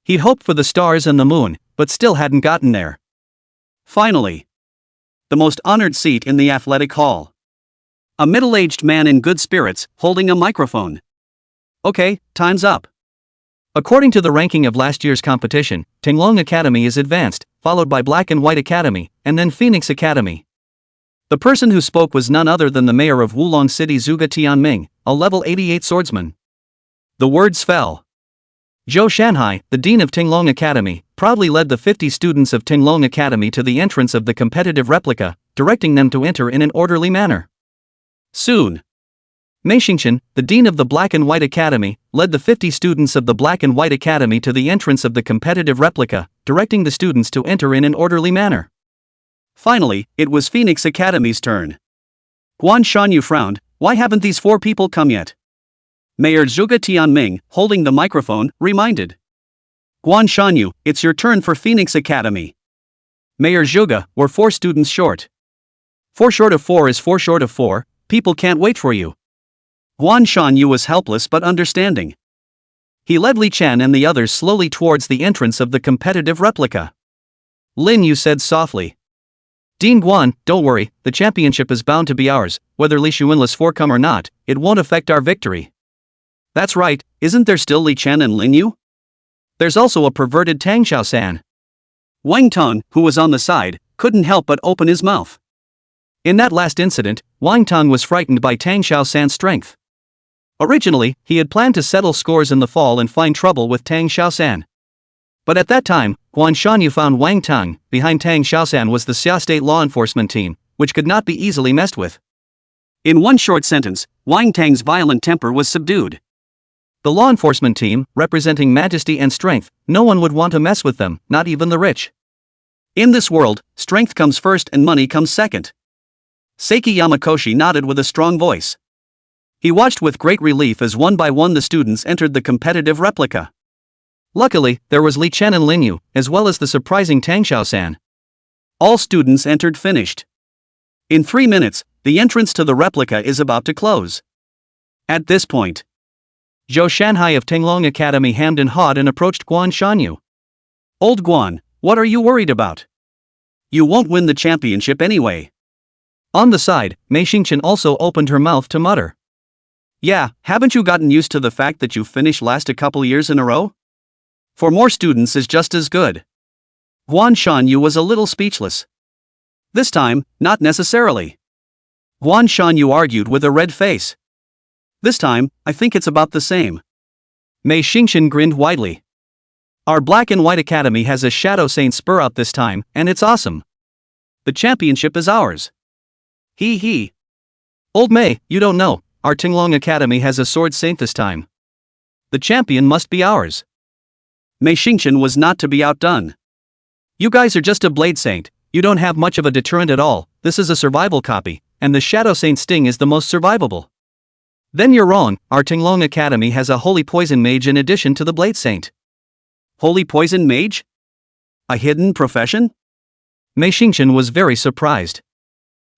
He'd hoped for the stars and the moon, but still hadn't gotten there. Finally. The most honored seat in the athletic hall. A middle-aged man in good spirits, holding a microphone. Okay, time's up. According to the ranking of last year's competition, Tinglong Academy is advanced, followed by Black and White Academy, and then Phoenix Academy. The person who spoke was none other than the mayor of Wulong City, Zhuge Tianming, a level 88 swordsman. The words fell. Zhou Shanhai, the dean of Tinglong Academy, proudly led the 50 students of Tinglong Academy to the entrance of the competitive replica, directing them to enter in an orderly manner. Soon. Mei Xingqian, the dean of the Black and White Academy, led the 50 students of the Black and White Academy to the entrance of the competitive replica, directing the students to enter in an orderly manner. Finally, it was Phoenix Academy's turn. Guan Shanyu frowned. Why haven't these 4 people come yet? Mayor Zhuge Tianming, holding the microphone, reminded. Guan Shanyu, it's your turn for Phoenix Academy. Mayor Zhuge, we're 4 students short. 4 short of 4 is 4 short of 4, people can't wait for you. Guan Shanyu was helpless but understanding. He led Li Chen and the others slowly towards the entrance of the competitive replica. Lin Yu said softly. Dean Guan, don't worry, the championship is bound to be ours, whether Li Xuanla's 4 come or not, it won't affect our victory. That's right, isn't there still Li Chen and Lin Yu? There's also a perverted Tang Xiaosan. Wang Tong, who was on the side, couldn't help but open his mouth. In that last incident, Wang Tong was frightened by Tang Xiaosan's strength. Originally, he had planned to settle scores in the fall and find trouble with Tang Xiaosan. But at that time, Guan Shanyu found Wang Tong. Behind Tang Xiaosan was the Xia State law enforcement team, which could not be easily messed with. In one short sentence, Wang Tang's violent temper was subdued. The law enforcement team, representing majesty and strength, no one would want to mess with them, not even the rich. In this world, strength comes first and money comes second. Seiki Yamakoshi nodded with a strong voice. He watched with great relief as one by one the students entered the competitive replica. Luckily, there was Li Chen and Lin Yu, as well as the surprising Tang Xiaosan. All students entered finished. In 3 minutes, the entrance to the replica is about to close. At this point, Zhou Shanhai of Tenglong Academy hemmed and hawed and approached Guan Shanyu. Old Guan, what are you worried about? You won't win the championship anyway. On the side, Mei Xingqian also opened her mouth to mutter. Yeah, haven't you gotten used to the fact that you finished last a couple years in a row? 4 more students is just as good. Guan Shanyu was a little speechless. This time, not necessarily. Guan Shanyu argued with a red face. This time, I think it's about the same. Mei Xingqian grinned widely. Our Black and White Academy has a Shadow Saint spur out this time, and it's awesome. The championship is ours. Hee hee. Old Mei, you don't know, our Tenglong Academy has a Sword Saint this time. The champion must be ours. Mei Xingqian was not to be outdone. You guys are just a Blade Saint, you don't have much of a deterrent at all, this is a survival copy, and the Shadow Saint sting is the most survivable. Then you're wrong, our Tenglong Academy has a Holy Poison Mage in addition to the Blade Saint. Holy Poison Mage? A hidden profession? Mei Xingqian was very surprised.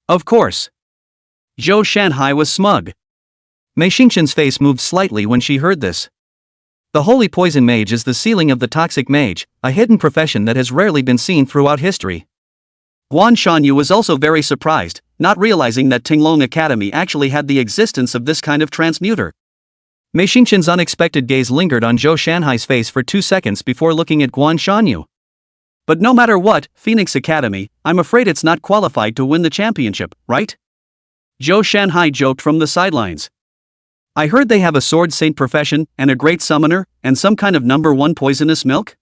Of course. Zhou Shanhai was smug. Mei Xingqian's face moved slightly when she heard this. The Holy Poison Mage is the ceiling of the Toxic Mage, a hidden profession that has rarely been seen throughout history. Guan Shanyu was also very surprised, not realizing that Tenglong Academy actually had the existence of this kind of transmuter. Mei Xingqian's unexpected gaze lingered on Zhou Shanhai's face for 2 seconds before looking at Guan Shanyu. But no matter what, Phoenix Academy, I'm afraid it's not qualified to win the championship, right? Zhou Shanhai joked from the sidelines. I heard they have a Sword Saint profession, and a great summoner, and some kind of #1 poisonous milk?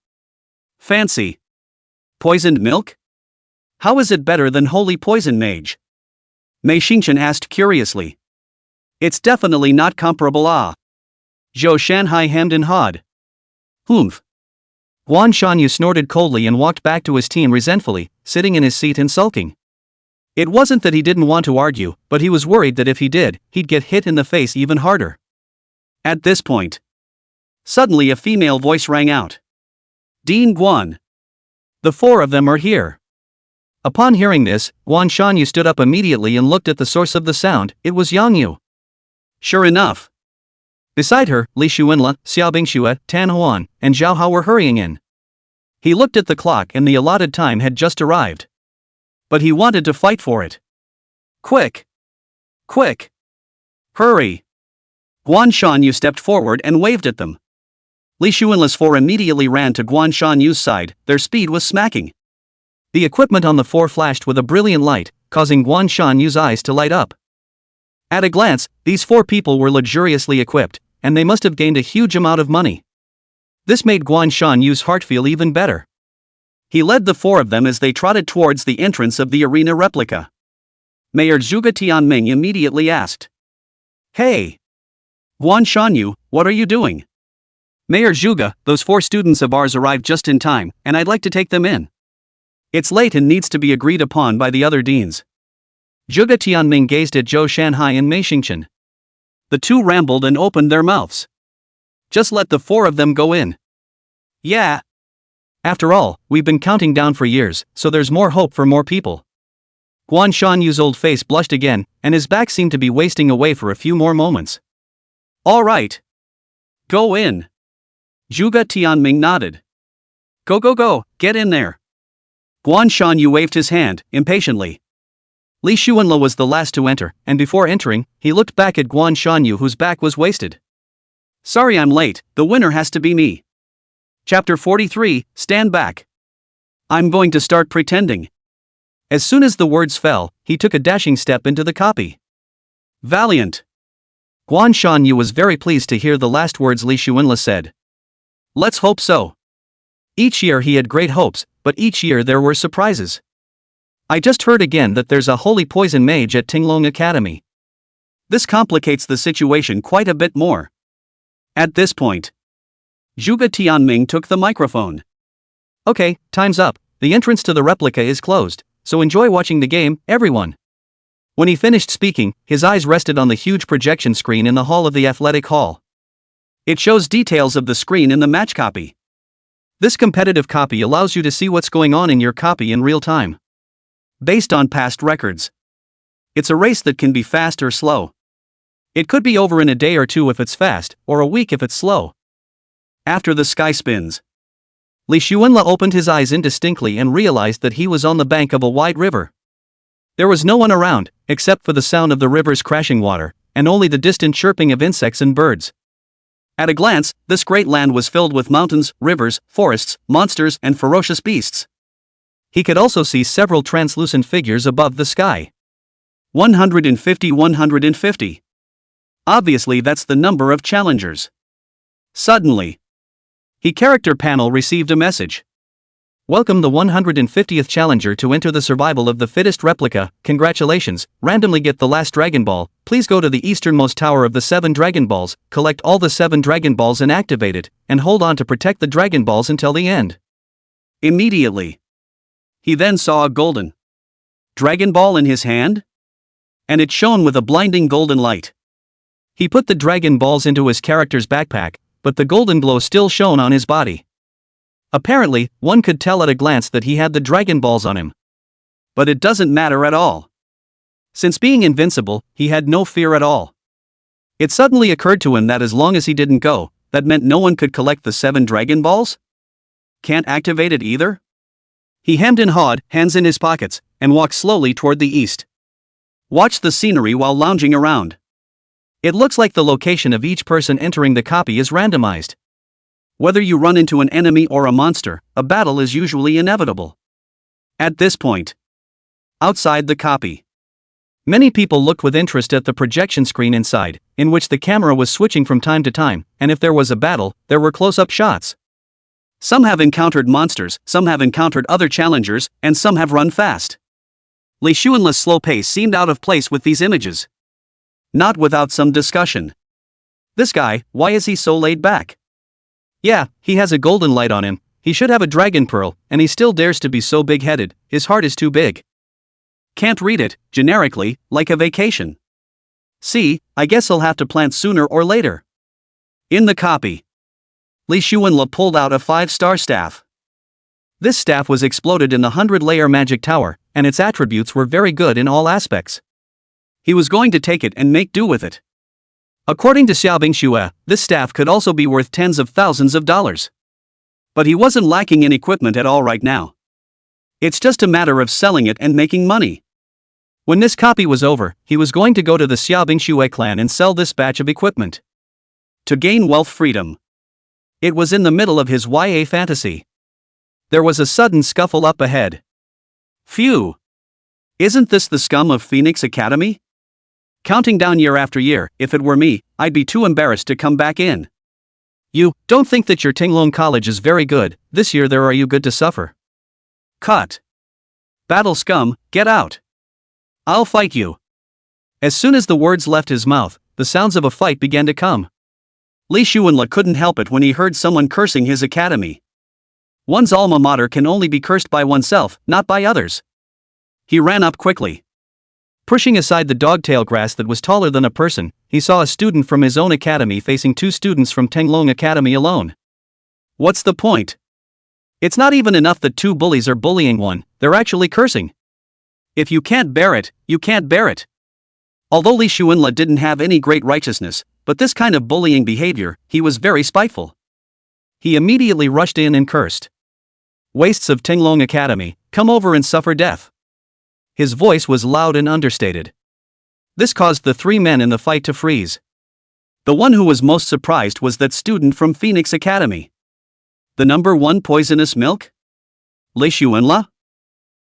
Fancy. Poisoned milk? How is it better than Holy Poison Mage? Mei Xingqian asked curiously. It's definitely not comparable. Zhou Shanhai hemmed and hawed. Humph. Guan Shanyu snorted coldly and walked back to his team resentfully, sitting in his seat and sulking. It wasn't that he didn't want to argue, but he was worried that if he did, he'd get hit in the face even harder. At this point, suddenly a female voice rang out. Dean Guan. The 4 of them are here. Upon hearing this, Guan Shanyu stood up immediately and looked at the source of the sound. It was Yang Yu. Sure enough. Beside her, Li Xuanla, Xiaobingxue, Tan Huan, and Zhao Hao were hurrying in. He looked at the clock and the allotted time had just arrived. But he wanted to fight for it. Quick! Quick! Hurry! Guan Shanyu stepped forward and waved at them. Li Xuanla's 4 immediately ran to Guan Shanyu's side, their speed was smacking. The equipment on the 4 flashed with a brilliant light, causing Guan Shanyu's eyes to light up. At a glance, these 4 people were luxuriously equipped, and they must have gained a huge amount of money. This made Guan Shanyu's heart feel even better. He led the 4 of them as they trotted towards the entrance of the arena replica. Mayor Zhuge Tianming immediately asked. Hey! Guan Shanyu, what are you doing? Mayor Zhuge, those 4 students of ours arrived just in time, and I'd like to take them in. It's late and needs to be agreed upon by the other deans. Zhuge Tianming gazed at Zhou Shanhai and Mei Xingqian. The two rambled and opened their mouths. Just let the four of them go in. Yeah. After all, we've been counting down for years, so there's more hope for more people. Guan Shanyu's old face blushed again, and his back seemed to be wasting away for a few more moments. All right. Go in. Zhuge Tianming nodded. Go, get in there. Guan Shanyu waved his hand, impatiently. Li Xuanle was the last to enter, and before entering, he looked back at Guan Shanyu whose back was wasted. Sorry I'm late, the winner has to be me. Chapter 43, Stand Back. I'm going to start pretending. As soon as the words fell, he took a dashing step into the copy. Valiant. Guan Shanyu was very pleased to hear the last words Li Xuanle said. Let's hope so. Each year he had great hopes, but each year there were surprises. I just heard again that there's a holy poison mage at Tinglong Academy. This complicates the situation quite a bit more. At this point, Zhuge Tianming took the microphone. Okay, time's up. The entrance to the replica is closed, so enjoy watching the game, everyone. When he finished speaking, his eyes rested on the huge projection screen in the hall of the athletic hall. It shows details of the screen in the match copy. This competitive copy allows you to see what's going on in your copy in real time. Based on past records. It's a race that can be fast or slow. It could be over in a day or two if it's fast, or a week if it's slow. After the sky spins, Li Xuanle opened his eyes indistinctly and realized that he was on the bank of a wide river. There was no one around, except for the sound of the river's crashing water, and only the distant chirping of insects and birds. At a glance, this great land was filled with mountains, rivers, forests, monsters, and ferocious beasts. He could also see several translucent figures above the sky. 150. Obviously that's the number of challengers. Suddenly, his character panel received a message. Welcome the 150th challenger to enter the survival of the fittest replica. Congratulations, randomly get the last Dragon Ball. Please go to the easternmost tower of the 7 Dragon Balls, collect all the 7 Dragon Balls and activate it, and hold on to protect the Dragon Balls until the end. Immediately, he then saw a golden Dragon Ball in his hand, and it shone with a blinding golden light. He put the Dragon Balls into his character's backpack, but the golden glow still shone on his body. Apparently, one could tell at a glance that he had the Dragon Balls on him. But it doesn't matter at all. Since being invincible, he had no fear at all. It suddenly occurred to him that as long as he didn't go, that meant no one could collect the 7 Dragon Balls? Can't activate it either? He hemmed and hawed, hands in his pockets, and walked slowly toward the east. Watched the scenery while lounging around. It looks like the location of each person entering the copy is randomized. Whether you run into an enemy or a monster, a battle is usually inevitable. At this point, outside the copy, many people looked with interest at the projection screen inside, in which the camera was switching from time to time, and if there was a battle, there were close-up shots. Some have encountered monsters, some have encountered other challengers, and some have run fast. Li Xuanle's slow pace seemed out of place with these images. Not without some discussion. This guy, why is he so laid back? Yeah, he has a golden light on him, he should have a dragon pearl, and he still dares to be so big-headed, his heart is too big. Can't read it, generically, like a vacation. See, I guess he'll have to plant sooner or later. In the copy, Li Xuanle pulled out a 5-star staff. This staff was exploded in the 100-layer magic tower, and its attributes were very good in all aspects. He was going to take it and make do with it. According to Xiaobing Xue, this staff could also be worth tens of thousands of dollars. But he wasn't lacking in equipment at all right now. It's just a matter of selling it and making money. When this copy was over, he was going to go to the Xiaobing Xue clan and sell this batch of equipment. To gain wealth freedom. It was in the middle of his YA fantasy. There was a sudden scuffle up ahead. Phew! Isn't this the scum of Phoenix Academy? Counting down year after year, if it were me, I'd be too embarrassed to come back in. You don't think that your Tinglong College is very good, this year there are you good to suffer. Cut. Battle scum, get out. I'll fight you. As soon as the words left his mouth, the sounds of a fight began to come. Li Xuanle couldn't help it when he heard someone cursing his academy. One's alma mater can only be cursed by oneself, not by others. He ran up quickly. Pushing aside the dogtail grass that was taller than a person, he saw a student from his own academy facing two students from Tenglong Academy alone. What's the point? It's not even enough that two bullies are bullying one, they're actually cursing. If you can't bear it, you can't bear it. Although Li Shuenla didn't have any great righteousness, but this kind of bullying behavior, he was very spiteful. He immediately rushed in and cursed. Wastes of Tenglong Academy, come over and suffer death. His voice was loud and understated. This caused the three men in the fight to freeze. The one who was most surprised was that student from Phoenix Academy. The number one poisonous milk? Li Shuenla?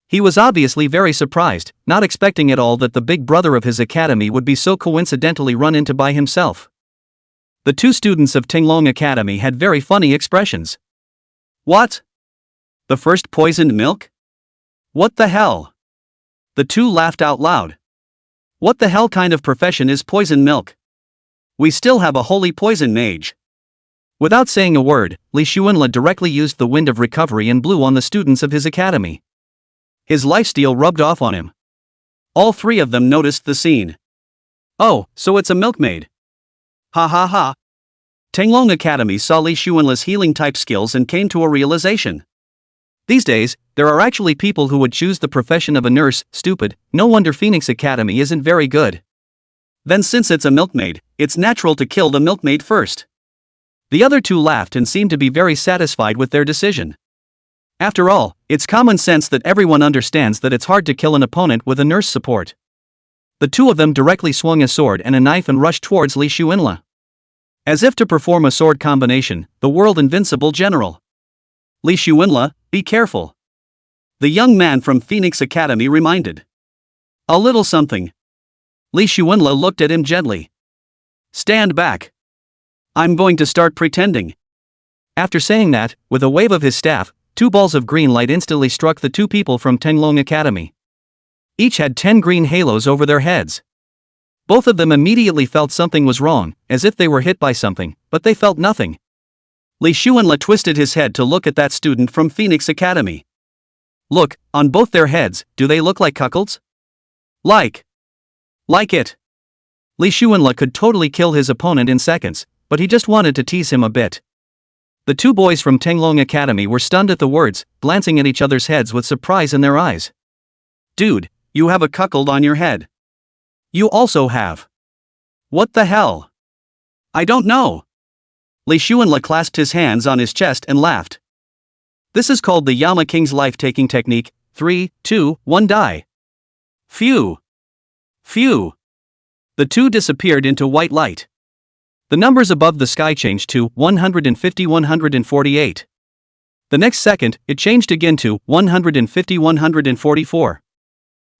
He was obviously very surprised, not expecting at all that the big brother of his academy would be so coincidentally run into by himself. The two students of Tenglong Academy had very funny expressions. What? The first poisoned milk? What the hell? The two laughed out loud. What the hell kind of profession is poison milk? We still have a holy poison mage. Without saying a word, Li Shuenla directly used the wind of recovery and blew on the students of his academy. His lifesteal rubbed off on him. All three of them noticed the scene. Oh, so it's a milkmaid. Ha ha ha. Tenglong Academy saw Li Shuenla's healing type skills and came to a realization. These days, there are actually people who would choose the profession of a nurse. Stupid, no wonder Phoenix Academy isn't very good. Then since it's a milkmaid, it's natural to kill the milkmaid first. The other two laughed and seemed to be very satisfied with their decision. After all, it's common sense that everyone understands that it's hard to kill an opponent with a nurse support. The two of them directly swung a sword and a knife and rushed towards Li Shuenla. As if to perform a sword combination, the world invincible general. Li Shuenla, be careful. The young man from Phoenix Academy reminded. A little something. Li Shuenla looked at him gently. Stand back. I'm going to start pretending. After saying that, with a wave of his staff, two balls of green light instantly struck the two people from Tenglong Academy. Each had 10 green halos over their heads. Both of them immediately felt something was wrong, as if they were hit by something, but they felt nothing. Li Shuenla twisted his head to look at that student from Phoenix Academy. Look, on both their heads, do they look like cuckolds? Like it. Li Shuenla could totally kill his opponent in seconds, but he just wanted to tease him a bit. The two boys from Tenglong Academy were stunned at the words, glancing at each other's heads with surprise in their eyes. Dude, you have a cuckold on your head. You also have. What the hell? I don't know. Li Shuenla clasped his hands on his chest and laughed. This is called the Yama King's life-taking technique. 3, 2, 1 die. Phew. Phew. The two disappeared into white light. The numbers above the sky changed to 150-148. The next second, it changed again to 150-144.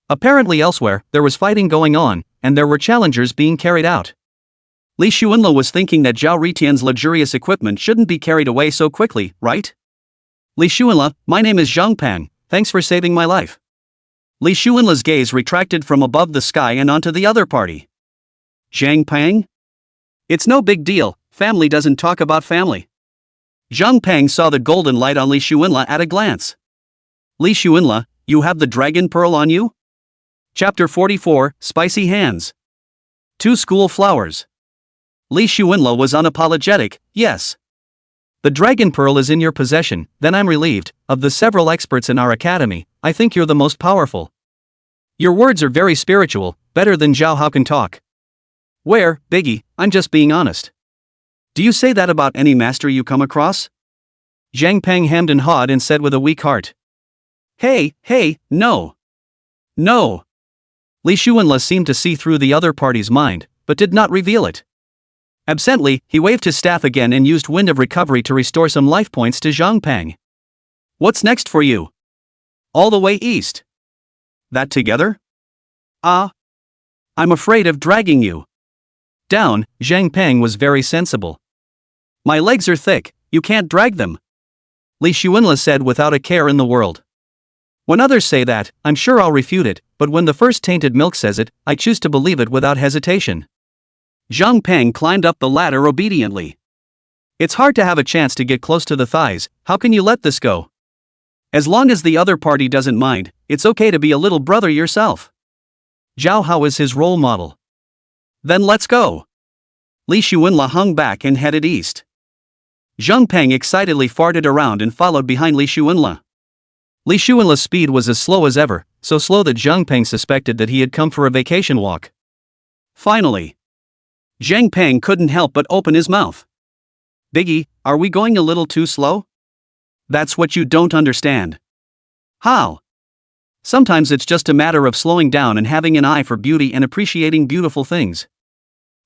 Apparently elsewhere, there was fighting going on, and there were challengers being carried out. Li Shuenla was thinking that Zhao Ritian's luxurious equipment shouldn't be carried away so quickly, right? Li Shuenla, my name is Zhang Pang, thanks for saving my life. Li Shuenla's gaze retracted from above the sky and onto the other party. Zhang Pang? It's no big deal, family doesn't talk about family. Zhang Pang saw the golden light on Li Shuenla at a glance. Li Shuenla, you have the dragon pearl on you? Chapter 44, Spicy Hands. Two school flowers. Li Shuenla was unapologetic, yes. The dragon pearl is in your possession, then I'm relieved. Of the several experts in our academy, I think you're the most powerful. Your words are very spiritual, better than Zhao Hao can talk. Where, Biggie, I'm just being honest. Do you say that about any master you come across? Zhang Peng hemmed and hawed and said with a weak heart. Hey, no. No. Li Shuenla seemed to see through the other party's mind, but did not reveal it. Absently, he waved his staff again and used Wind of Recovery to restore some life points to Zhang Peng. What's next for you? All the way east. That together? I'm afraid of dragging you. Down, Zhang Peng was very sensible. My legs are thick, you can't drag them. Li Shuenla said without a care in the world. When others say that, I'm sure I'll refute it, but when the first tainted milk says it, I choose to believe it without hesitation. Zhang Peng climbed up the ladder obediently. It's hard to have a chance to get close to the thighs, how can you let this go? As long as the other party doesn't mind, it's okay to be a little brother yourself. Zhao Hao is his role model. Then let's go. Li Xuanla hung back and headed east. Zhang Peng excitedly farted around and followed behind Li Xuanla. Li Xuanla's speed was as slow as ever, so slow that Zhang Peng suspected that he had come for a vacation walk. Finally, Zhang Peng couldn't help but open his mouth. Biggie, are we going a little too slow? That's what you don't understand. How? Sometimes it's just a matter of slowing down and having an eye for beauty and appreciating beautiful things.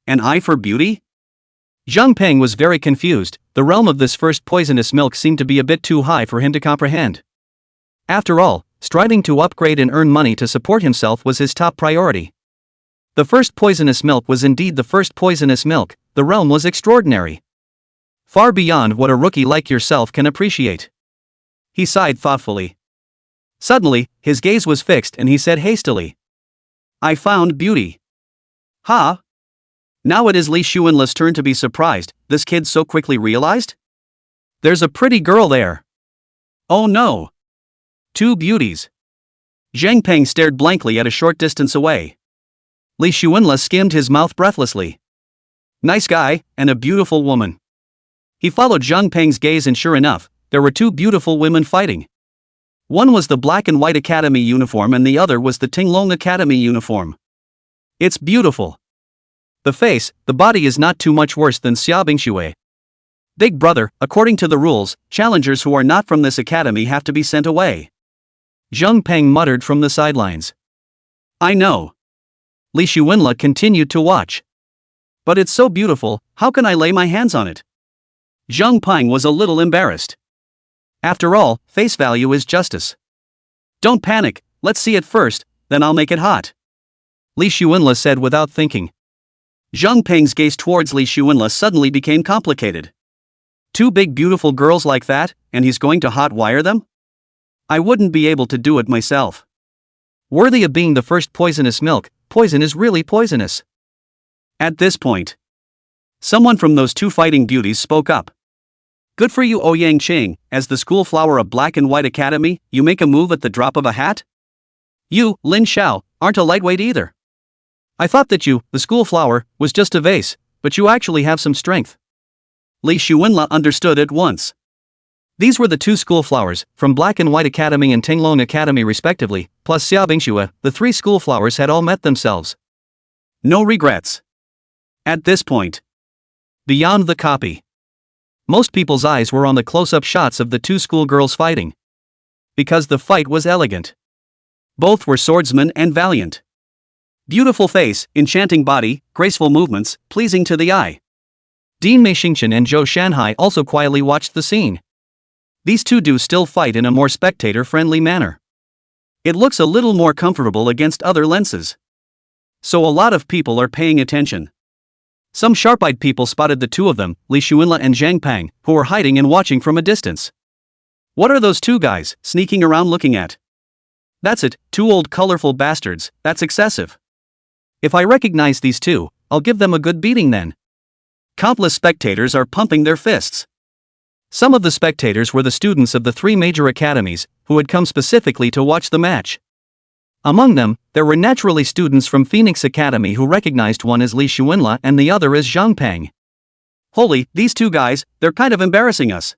An eye for beauty? Zhang Peng was very confused. The realm of this first poisonous milk seemed to be a bit too high for him to comprehend. After all, striving to upgrade and earn money to support himself was his top priority. The first poisonous milk was indeed the first poisonous milk. The realm was extraordinary. Far beyond what a rookie like yourself can appreciate. He sighed thoughtfully. Suddenly, his gaze was fixed and he said hastily, I found beauty. Huh? Now it is Li Xuanla's turn to be surprised. This kid so quickly realized? There's a pretty girl there. Oh no. Two beauties. Zhang Peng stared blankly at a short distance away. Li Xuanla skimmed his mouth breathlessly. Nice guy, and a beautiful woman. He followed Zhang Peng's gaze and sure enough, there were two beautiful women fighting. One was the black and white academy uniform and the other was the Tinglong Academy uniform. It's beautiful. The face, the body is not too much worse than Xiaobingshui. Big brother, according to the rules, challengers who are not from this academy have to be sent away. Zhang Peng muttered from the sidelines. I know. Li Xuanla continued to watch. But it's so beautiful, how can I lay my hands on it? Zhang Peng was a little embarrassed. After all, face value is justice. Don't panic, let's see it first, then I'll make it hot. Li Xuanla said without thinking. Zhang Peng's gaze towards Li Xuanla suddenly became complicated. Two big beautiful girls like that, and he's going to hot wire them? I wouldn't be able to do it myself. Worthy of being the first poisonous milk, poison is really poisonous. At this point, someone from those two fighting beauties spoke up. Good for you, Ouyang Qing, as the school flower of Black and White Academy, you make a move at the drop of a hat? You, Lin Xiao, aren't a lightweight either. I thought that you, the school flower, was just a vase, but you actually have some strength. Li Xuanla understood at once. These were the two school flowers, from Black and White Academy and Tinglong Academy respectively, plus Xiaobingshui. The three school flowers had all met themselves. No regrets. At this point, beyond the copy, most people's eyes were on the close-up shots of the two schoolgirls fighting. Because the fight was elegant. Both were swordsmen and valiant. Beautiful face, enchanting body, graceful movements, pleasing to the eye. Dean Mei Xingchen and Zhou Shanhai also quietly watched the scene. These two do still fight in a more spectator-friendly manner. It looks a little more comfortable against other lenses. So a lot of people are paying attention. Some sharp-eyed people spotted the two of them, Li Xuanla and Zhang Peng, who were hiding and watching from a distance. What are those two guys sneaking around looking at? That's it, two old colorful bastards, that's excessive. If I recognize these two, I'll give them a good beating then. Countless spectators are pumping their fists. Some of the spectators were the students of the three major academies, who had come specifically to watch the match. Among them, there were naturally students from Phoenix Academy who recognized one as Li Xuanla and the other as Zhang Peng. Holy, these two guys, they're kind of embarrassing us.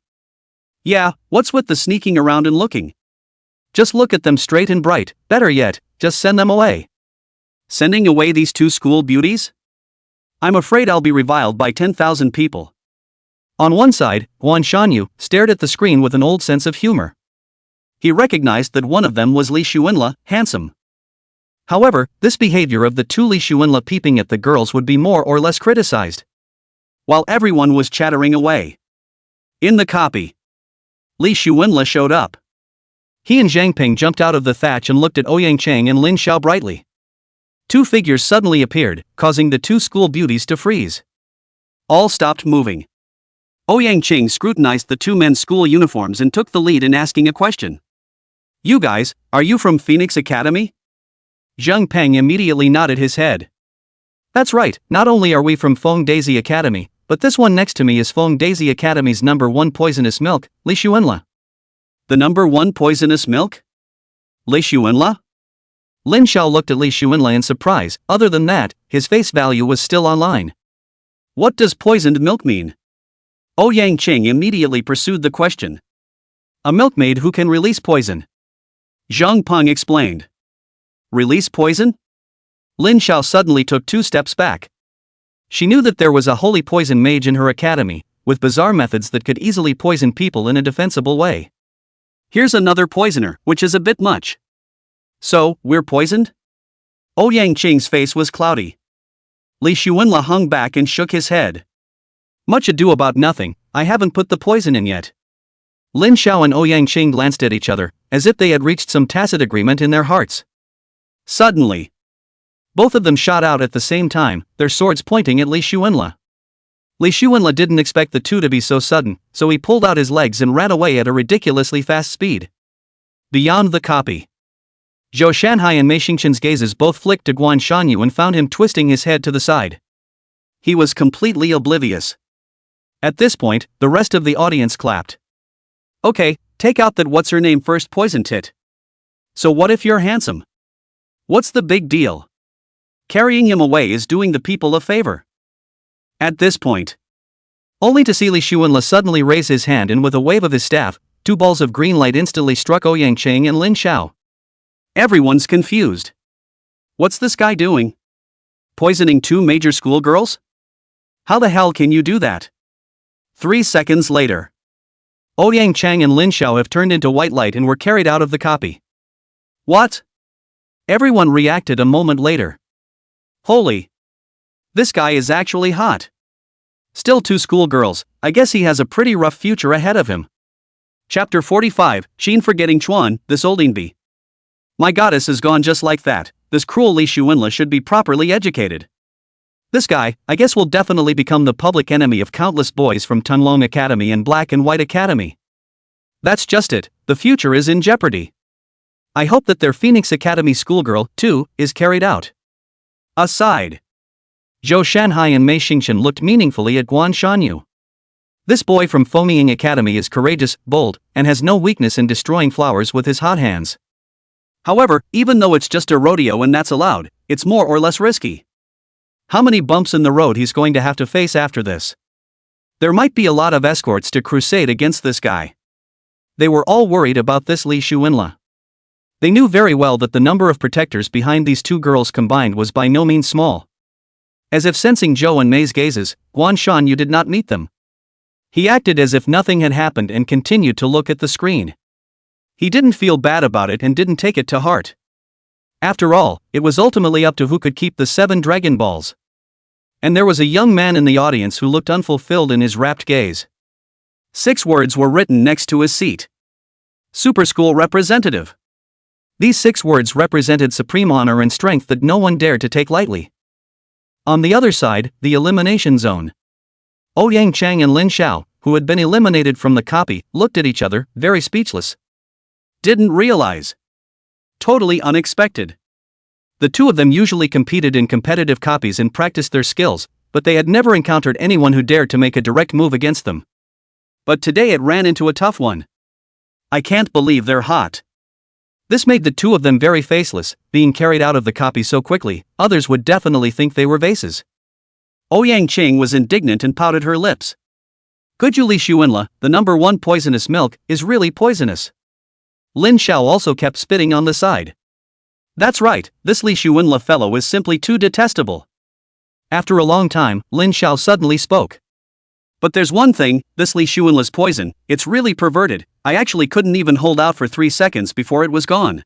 Yeah, what's with the sneaking around and looking? Just look at them straight and bright, better yet, just send them away. Sending away these two school beauties? I'm afraid I'll be reviled by 10,000 people. On one side, Guan Shanyu stared at the screen with an old sense of humor. He recognized that one of them was Li Xuanla, handsome. However, this behavior of the two Li Xuanla peeping at the girls would be more or less criticized. While everyone was chattering away. In the copy, Li Xuanla showed up. He and Zhang Peng jumped out of the thatch and looked at Ouyang Chang and Lin Xiao brightly. Two figures suddenly appeared, causing the two school beauties to freeze. All stopped moving. Ouyang Qing scrutinized the two men's school uniforms and took the lead in asking a question. You guys, are you from Phoenix Academy? Zhang Peng immediately nodded his head. That's right, not only are we from Feng Daisy Academy, but this one next to me is Feng Daisy Academy's number one poisonous milk, Li Xuanla. The number one poisonous milk? Li Xuanla? Lin Xiao looked at Li Xuanla in surprise. Other than that, his face value was still online. What does poisoned milk mean? Ouyang Qing immediately pursued the question. A milkmaid who can release poison. Zhang Peng explained. Release poison? Lin Xiao suddenly took 2 steps back. She knew that there was a holy poison mage in her academy, with bizarre methods that could easily poison people in a defensible way. Here's another poisoner, which is a bit much. So, we're poisoned? Ouyang Qing's face was cloudy. Li Xuanla hung back and shook his head. Much ado about nothing, I haven't put the poison in yet. Lin Xiao and Ouyang Qing glanced at each other, as if they had reached some tacit agreement in their hearts. Suddenly, both of them shot out at the same time, their swords pointing at Li Xuanla. Li Xuanla didn't expect the two to be so sudden, so he pulled out his legs and ran away at a ridiculously fast speed. Beyond the copy. Zhou Shanhai and Mei Xingqian's gazes both flicked to Guan Shanyu and found him twisting his head to the side. He was completely oblivious. At this point, the rest of the audience clapped. Okay, take out that what's-her-name first poison tit. So what if you're handsome? What's the big deal? Carrying him away is doing the people a favor. At this point, only to see Li Xuanla suddenly raise his hand and with a wave of his staff, 2 balls of green light instantly struck Ouyang Qing and Lin Xiao. Everyone's confused. What's this guy doing? Poisoning 2 major schoolgirls? How the hell can you do that? 3 seconds later, Ouyang Qing and Lin Xiao have turned into white light and were carried out of the copy. What? Everyone reacted a moment later. Holy! This guy is actually hot. Still 2 schoolgirls, I guess he has a pretty rough future ahead of him. Chapter 45, Sheen forgetting Chuan, this olding bee. My goddess is gone just like that. This cruel Li Xuanla should be properly educated. This guy, I guess, will definitely become the public enemy of countless boys from Tunlong Academy and Black and White Academy. That's just it, the future is in jeopardy. I hope that their Phoenix Academy schoolgirl, too, is carried out. Aside. Zhou Shanhai and Mei Xingqian looked meaningfully at Guan Shanyu. This boy from Foaming Academy is courageous, bold, and has no weakness in destroying flowers with his hot hands. However, even though it's just a rodeo and that's allowed, it's more or less risky. How many bumps in the road he's going to have to face after this? There might be a lot of escorts to crusade against this guy. They were all worried about this Li Xuanla. They knew very well that the number of protectors behind these 2 girls combined was by no means small. As if sensing Zhou and Mei's gazes, Guan Shanyu did not meet them. He acted as if nothing had happened and continued to look at the screen. He didn't feel bad about it and didn't take it to heart. After all, it was ultimately up to who could keep the 7 Dragon Balls. And there was a young man in the audience who looked unfulfilled in his rapt gaze. 6 words were written next to his seat. Super School Representative. These 6 words represented supreme honor and strength that no one dared to take lightly. On the other side, the elimination zone. Ouyang Qing and Lin Xiao, who had been eliminated from the copy, looked at each other, very speechless. Didn't realize. Totally unexpected. The 2 of them usually competed in competitive copies and practiced their skills, but they had never encountered anyone who dared to make a direct move against them. But today it ran into a tough one. I can't believe they're hot. This made the 2 of them very faceless, being carried out of the copy so quickly, others would definitely think they were vases. Ouyang Qing was indignant and pouted her lips. Good you Li Xuanla, the number 1 poisonous milk, is really poisonous. Lin Xiao also kept spitting on the side. That's right, this Li Xuanla fellow is simply too detestable. After a long time, Lin Xiao suddenly spoke. But there's one thing, this Li Xuanla's poison, it's really perverted. I actually couldn't even hold out for 3 seconds before it was gone.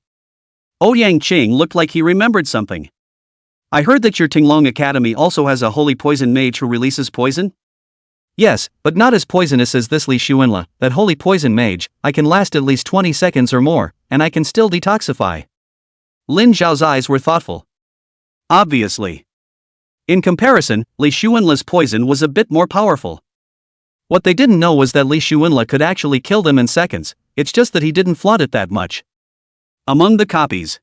Ouyang Qing looked like he remembered something. I heard that your Tinglong Academy also has a holy poison mage who releases poison? Yes, but not as poisonous as this Li Xuanla, that holy poison mage. I can last at least 20 seconds or more, and I can still detoxify. Lin Xiao's eyes were thoughtful. Obviously. In comparison, Li Xuanla's poison was a bit more powerful. What they didn't know was that Li Xuanla could actually kill them in seconds, it's just that he didn't flaunt it that much. Among the copies,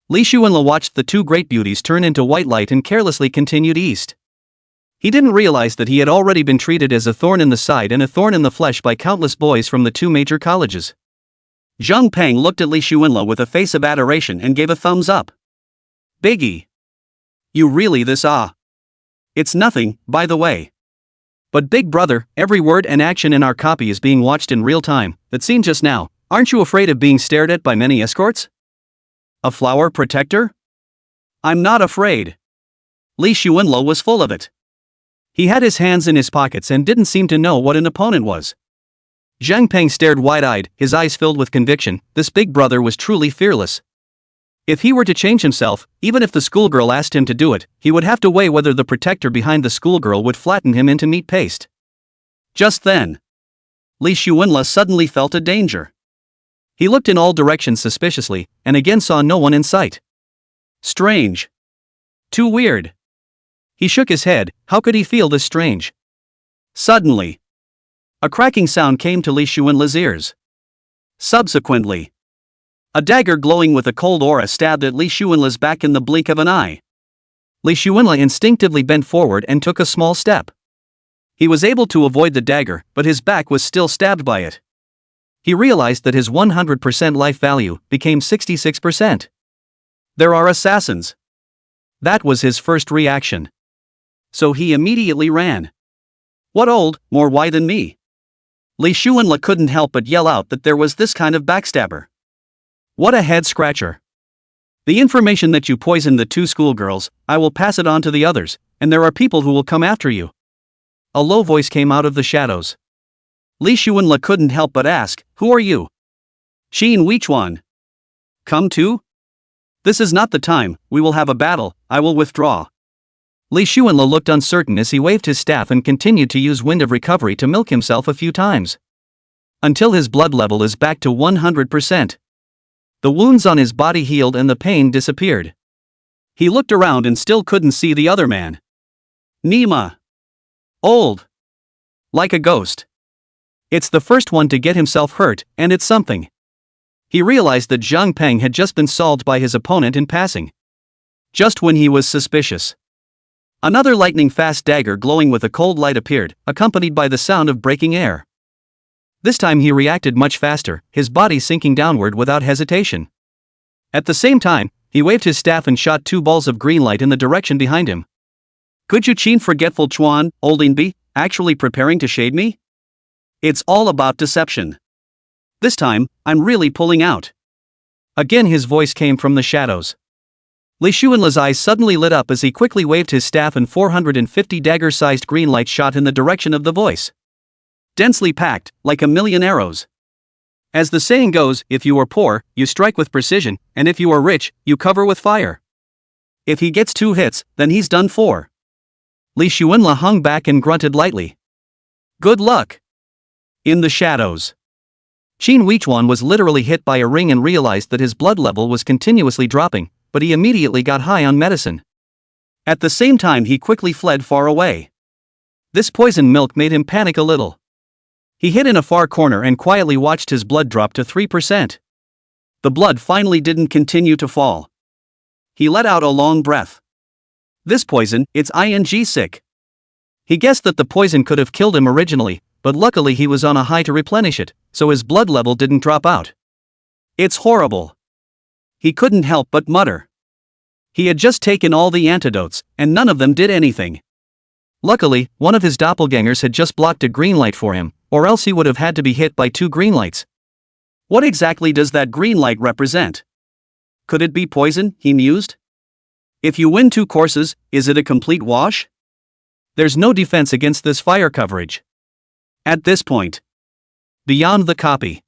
Li Xuanla watched the 2 great beauties turn into white light and carelessly continued east. He didn't realize that he had already been treated as a thorn in the side and a thorn in the flesh by countless boys from the 2 major colleges. Zhang Peng looked at Li Xuanla with a face of adoration and gave a thumbs up. Biggie. You really this ah. It's nothing, by the way. But big brother, every word and action in our copy is being watched in real time. That scene just now, aren't you afraid of being stared at by many escorts? A flower protector? I'm not afraid. Li Xuanla was full of it. He had his hands in his pockets and didn't seem to know what an opponent was. Zhang Peng stared wide-eyed, his eyes filled with conviction. This big brother was truly fearless. If he were to change himself, even if the schoolgirl asked him to do it, he would have to weigh whether the protector behind the schoolgirl would flatten him into meat paste. Just then, Li Xuanla suddenly felt a danger. He looked in all directions suspiciously, and again saw no one in sight. Strange. Too weird. He shook his head. How could he feel this strange? Suddenly, a cracking sound came to Li Xuanla's ears. Subsequently, a dagger glowing with a cold aura stabbed at Li Xuanla's back in the blink of an eye. Li Xuanla instinctively bent forward and took a small step. He was able to avoid the dagger, but his back was still stabbed by it. He realized that his 100% life value became 66%. There are assassins. That was his first reaction. So he immediately ran. What old, more why than me? Li Xuanla couldn't help but yell out that there was this kind of backstabber. What a head-scratcher. The information that you poisoned the two schoolgirls, I will pass it on to the others, and there are people who will come after you. A low voice came out of the shadows. Li Xuanla couldn't help but ask, who are you? Xin Weichuan. Come too? This is not the time, we will have a battle, I will withdraw. Li Xuanla looked uncertain as he waved his staff and continued to use Wind of Recovery to milk himself a few times. Until his blood level is back to 100%. The wounds on his body healed and the pain disappeared. He looked around and still couldn't see the other man. Nima. Old. Like a ghost. It's the first one to get himself hurt, and it's something. He realized that Zhang Peng had just been solved by his opponent in passing. Just when he was suspicious. Another lightning-fast dagger glowing with a cold light appeared, accompanied by the sound of breaking air. This time he reacted much faster, his body sinking downward without hesitation. At the same time, he waved his staff and shot two balls of green light in the direction behind him. Could you Qin forgetful Chuan, Olding be, actually preparing to shade me? It's all about deception. This time, I'm really pulling out. Again his voice came from the shadows. Li Xuanla's eyes suddenly lit up as he quickly waved his staff and 450 dagger-sized green light shot in the direction of the voice. Densely packed, like a million arrows. As the saying goes, if you are poor, you strike with precision, and if you are rich, you cover with fire. If he gets 2 hits, then he's done for. Li Xuanla hung back and grunted lightly. Good luck. In the shadows. Qin Weichuan was literally hit by a ring and realized that his blood level was continuously dropping, but he immediately got high on medicine. At the same time he quickly fled far away. This poison milk made him panic a little. He hid in a far corner and quietly watched his blood drop to 3%. The blood finally didn't continue to fall. He let out a long breath. This poison, it's ing sick. He guessed that the poison could have killed him originally, but luckily he was on a high to replenish it, so his blood level didn't drop out. It's horrible. He couldn't help but mutter. He had just taken all the antidotes, and none of them did anything. Luckily, one of his doppelgangers had just blocked a green light for him, or else he would have had to be hit by 2 green lights. What exactly does that green light represent? Could it be poison, he mused? If you win 2 courses, is it a complete wash? There's no defense against this fire coverage. At this point, beyond the copy,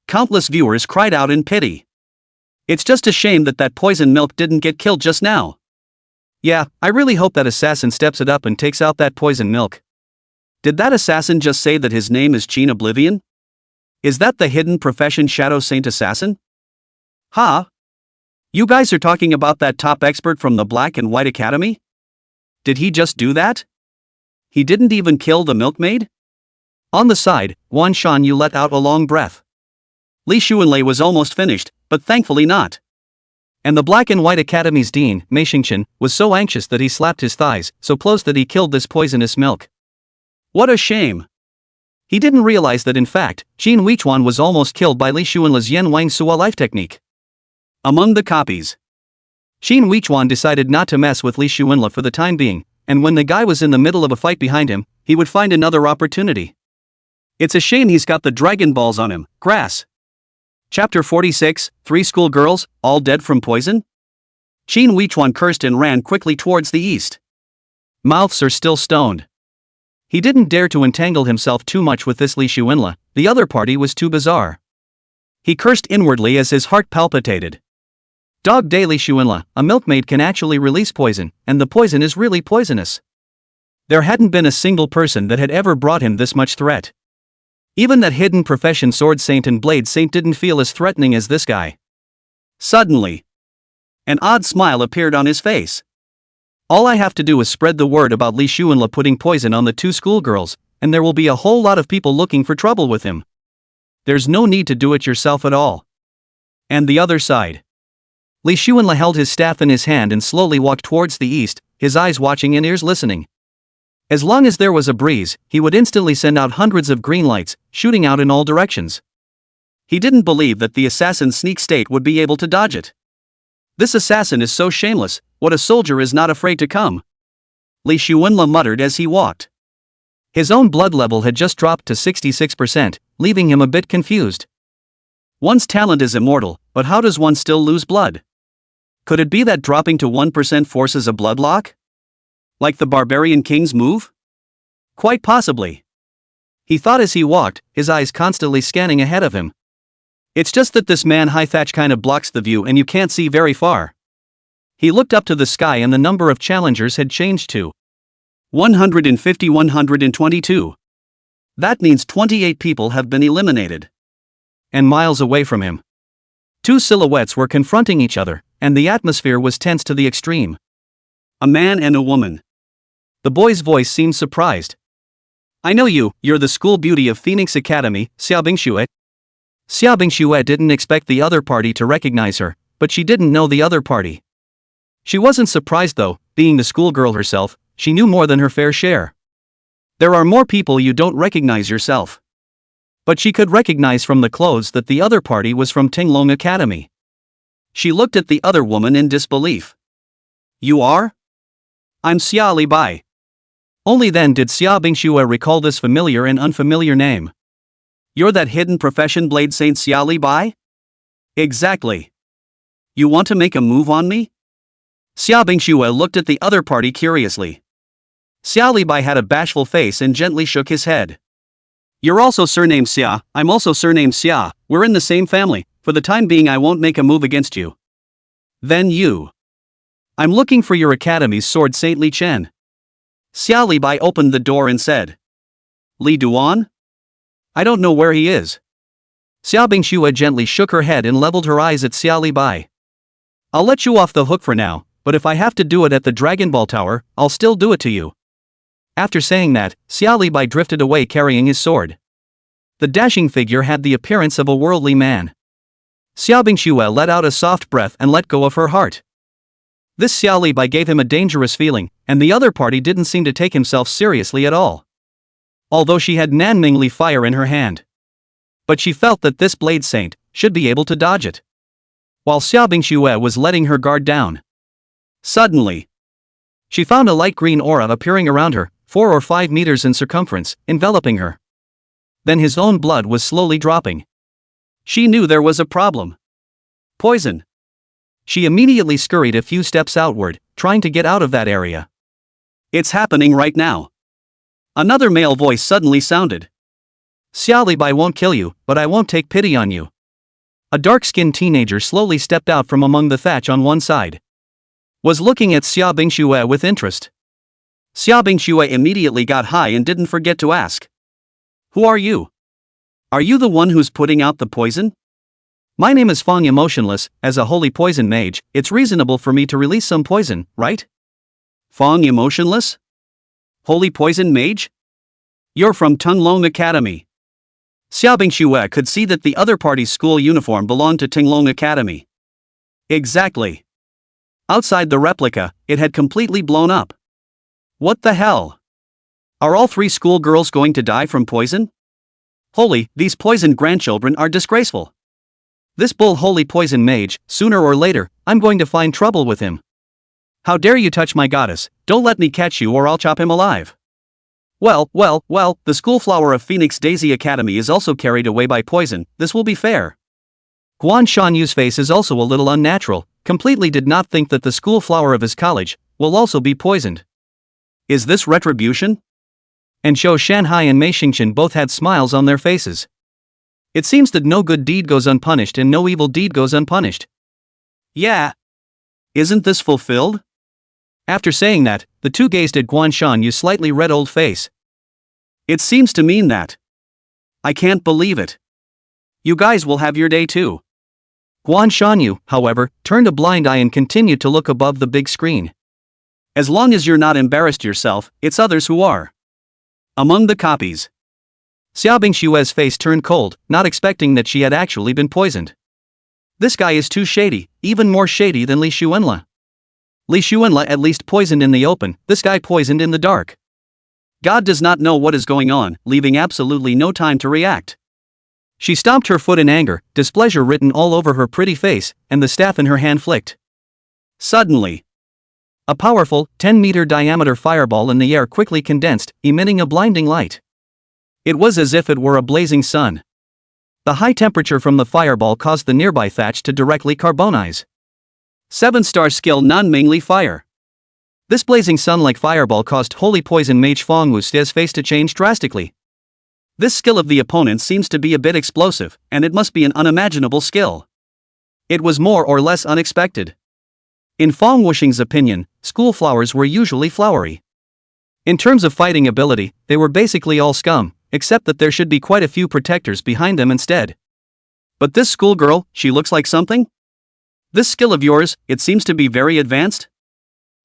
countless viewers cried out in pity. It's just a shame that that poison milk didn't get killed just now. Yeah, I really hope that assassin steps it up and takes out that poison milk. Did that assassin just say that his name is Qin Oblivion? Is that the hidden profession Shadow Saint Assassin? Huh? You guys are talking about that top expert from the Black and White Academy? Did he just do that? He didn't even kill the milkmaid? On the side, Wan Shan Yu let out a long breath. Li Xuanlei was almost finished, but thankfully not. And the Black and White Academy's dean, Mei Xingqian, was so anxious that he slapped his thighs so close that he killed this poisonous milk. What a shame! He didn't realize that in fact, Jin Weichuan was almost killed by Li Xuanla's Yen Wang Sua life technique. Among the copies, Jin Weichuan decided not to mess with Li Xuanla for the time being, and when the guy was in the middle of a fight behind him, he would find another opportunity. It's a shame he's got the Dragon Balls on him. Grass. Chapter 46, 3 school girls, all dead from poison? Jin Weichuan cursed and ran quickly towards the east. Mouths are still stoned. He didn't dare to entangle himself too much with this Li Xuanla, the other party was too bizarre. He cursed inwardly as his heart palpitated. Dog day Li Xuanla, a milkmaid can actually release poison, and the poison is really poisonous. There hadn't been a single person that had ever brought him this much threat. Even that hidden profession Sword Saint and Blade Saint didn't feel as threatening as this guy. Suddenly, an odd smile appeared on his face. All I have to do is spread the word about Li Xuanla putting poison on the 2 schoolgirls, and there will be a whole lot of people looking for trouble with him. There's no need to do it yourself at all. And the other side. Li Xuanla held his staff in his hand and slowly walked towards the east, his eyes watching and ears listening. As long as there was a breeze, he would instantly send out hundreds of green lights, shooting out in all directions. He didn't believe that the assassin's sneak state would be able to dodge it. This assassin is so shameless, what a soldier is not afraid to come. Li Xuanla muttered as he walked. His own blood level had just dropped to 66%, leaving him a bit confused. One's talent is immortal, but how does one still lose blood? Could it be that dropping to 1% forces a blood lock? Like the Barbarian King's move? Quite possibly. He thought as he walked, his eyes constantly scanning ahead of him. It's just that this man-high thatch kind of blocks the view and you can't see very far. He looked up to the sky and the number of challengers had changed to 150-122. That means 28 people have been eliminated. And miles away from him, 2 silhouettes were confronting each other, and the atmosphere was tense to the extreme. A man and a woman. The boy's voice seemed surprised. I know you, you're the school beauty of Phoenix Academy, Xia Bingxue. Xia Bingxue didn't expect the other party to recognize her, but she didn't know the other party. She wasn't surprised though, being the schoolgirl herself, she knew more than her fair share. There are more people you don't recognize yourself. But she could recognize from the clothes that the other party was from Tinglong Academy. She looked at the other woman in disbelief. You are? I'm Xia Li Bai. Only then did Xia Bingxue recall this familiar and unfamiliar name. You're that hidden profession Blade Saint Xia Li Bai? Exactly. You want to make a move on me? Xia Bingxue looked at the other party curiously. Xia Li Bai had a bashful face and gently shook his head. You're also surnamed Xia, I'm also surnamed Xia, we're in the same family, for the time being I won't make a move against you. Then you. I'm looking for your academy's Sword Saint Li Chen. Xia Li Bai opened the door and said. Li Duan? I don't know where he is. Xia Bingxue gently shook her head and leveled her eyes at Xia Li Bai. I'll let you off the hook for now, but if I have to do it at the Dragon Ball Tower, I'll still do it to you. After saying that, Xia Li Bai drifted away carrying his sword. The dashing figure had the appearance of a worldly man. Xia Bingxue let out a soft breath and let go of her heart. This Xia Li Bai gave him a dangerous feeling, and the other party didn't seem to take himself seriously at all. Although she had Nanming Li fire in her hand. But she felt that this Blade Saint should be able to dodge it. While Xia Bingxue was letting her guard down. Suddenly, she found a light green aura appearing around her, 4 or 5 meters in circumference, enveloping her. Then his own blood was slowly dropping. She knew there was a problem. Poison. She immediately scurried a few steps outward, trying to get out of that area. It's happening right now. Another male voice suddenly sounded. Xia Li Bai won't kill you, but I won't take pity on you. A dark-skinned teenager slowly stepped out from among the thatch on one side. Was looking at Xia Bingxue with interest. Xia Bingxue immediately got high and didn't forget to ask. Who are you? Are you the one who's putting out the poison? My name is Fang Emotionless, as a holy poison mage, it's reasonable for me to release some poison, right? Fang Emotionless? Holy poison mage? You're from Tinglong Academy. Xia Bingxue could see that the other party's school uniform belonged to Tinglong Academy. Exactly. Outside the replica, it had completely blown up. What the hell? Are all 3 schoolgirls going to die from poison? Holy, these poisoned grandchildren are disgraceful. This bull holy poison mage, sooner or later, I'm going to find trouble with him. How dare you touch my goddess, don't let me catch you or I'll chop him alive. Well, the schoolflower of Phoenix Daisy Academy is also carried away by poison, this will be fair. Guan Shanyu's face is also a little unnatural, completely did not think that the schoolflower of his college will also be poisoned. Is this retribution? And Zhou Shanhai and Mei Xingqian both had smiles on their faces. It seems that no good deed goes unpunished and no evil deed goes unpunished. Yeah. Isn't this fulfilled? After saying that, the two gazed at Guan Shanyu's slightly red old face. It seems to mean that. I can't believe it. You guys will have your day too. Guan Shanyu, however, turned a blind eye and continued to look above the big screen. As long as you're not embarrassed yourself, it's others who are. Among the copies. Xiaobing Xue's face turned cold, not expecting that she had actually been poisoned. This guy is too shady, even more shady than Li Xuanla. Li Xuanla at least poisoned in the open, this guy poisoned in the dark. God does not know what is going on, leaving absolutely no time to react. She stomped her foot in anger, displeasure written all over her pretty face, and the staff in her hand flicked. Suddenly, a powerful, 10-meter diameter fireball in the air quickly condensed, emitting a blinding light. It was as if it were a blazing sun. The high temperature from the fireball caused the nearby thatch to directly carbonize. 7-star skill non-Mingli fire. This blazing sun-like fireball caused holy poison mage Fong Wu's face to change drastically. This skill of the opponent seems to be a bit explosive, and it must be an unimaginable skill. It was more or less unexpected. In Fong Wuxing's opinion, schoolflowers were usually flowery. In terms of fighting ability, they were basically all scum, except that there should be quite a few protectors behind them instead. But this schoolgirl, she looks like something? This skill of yours, it seems to be very advanced?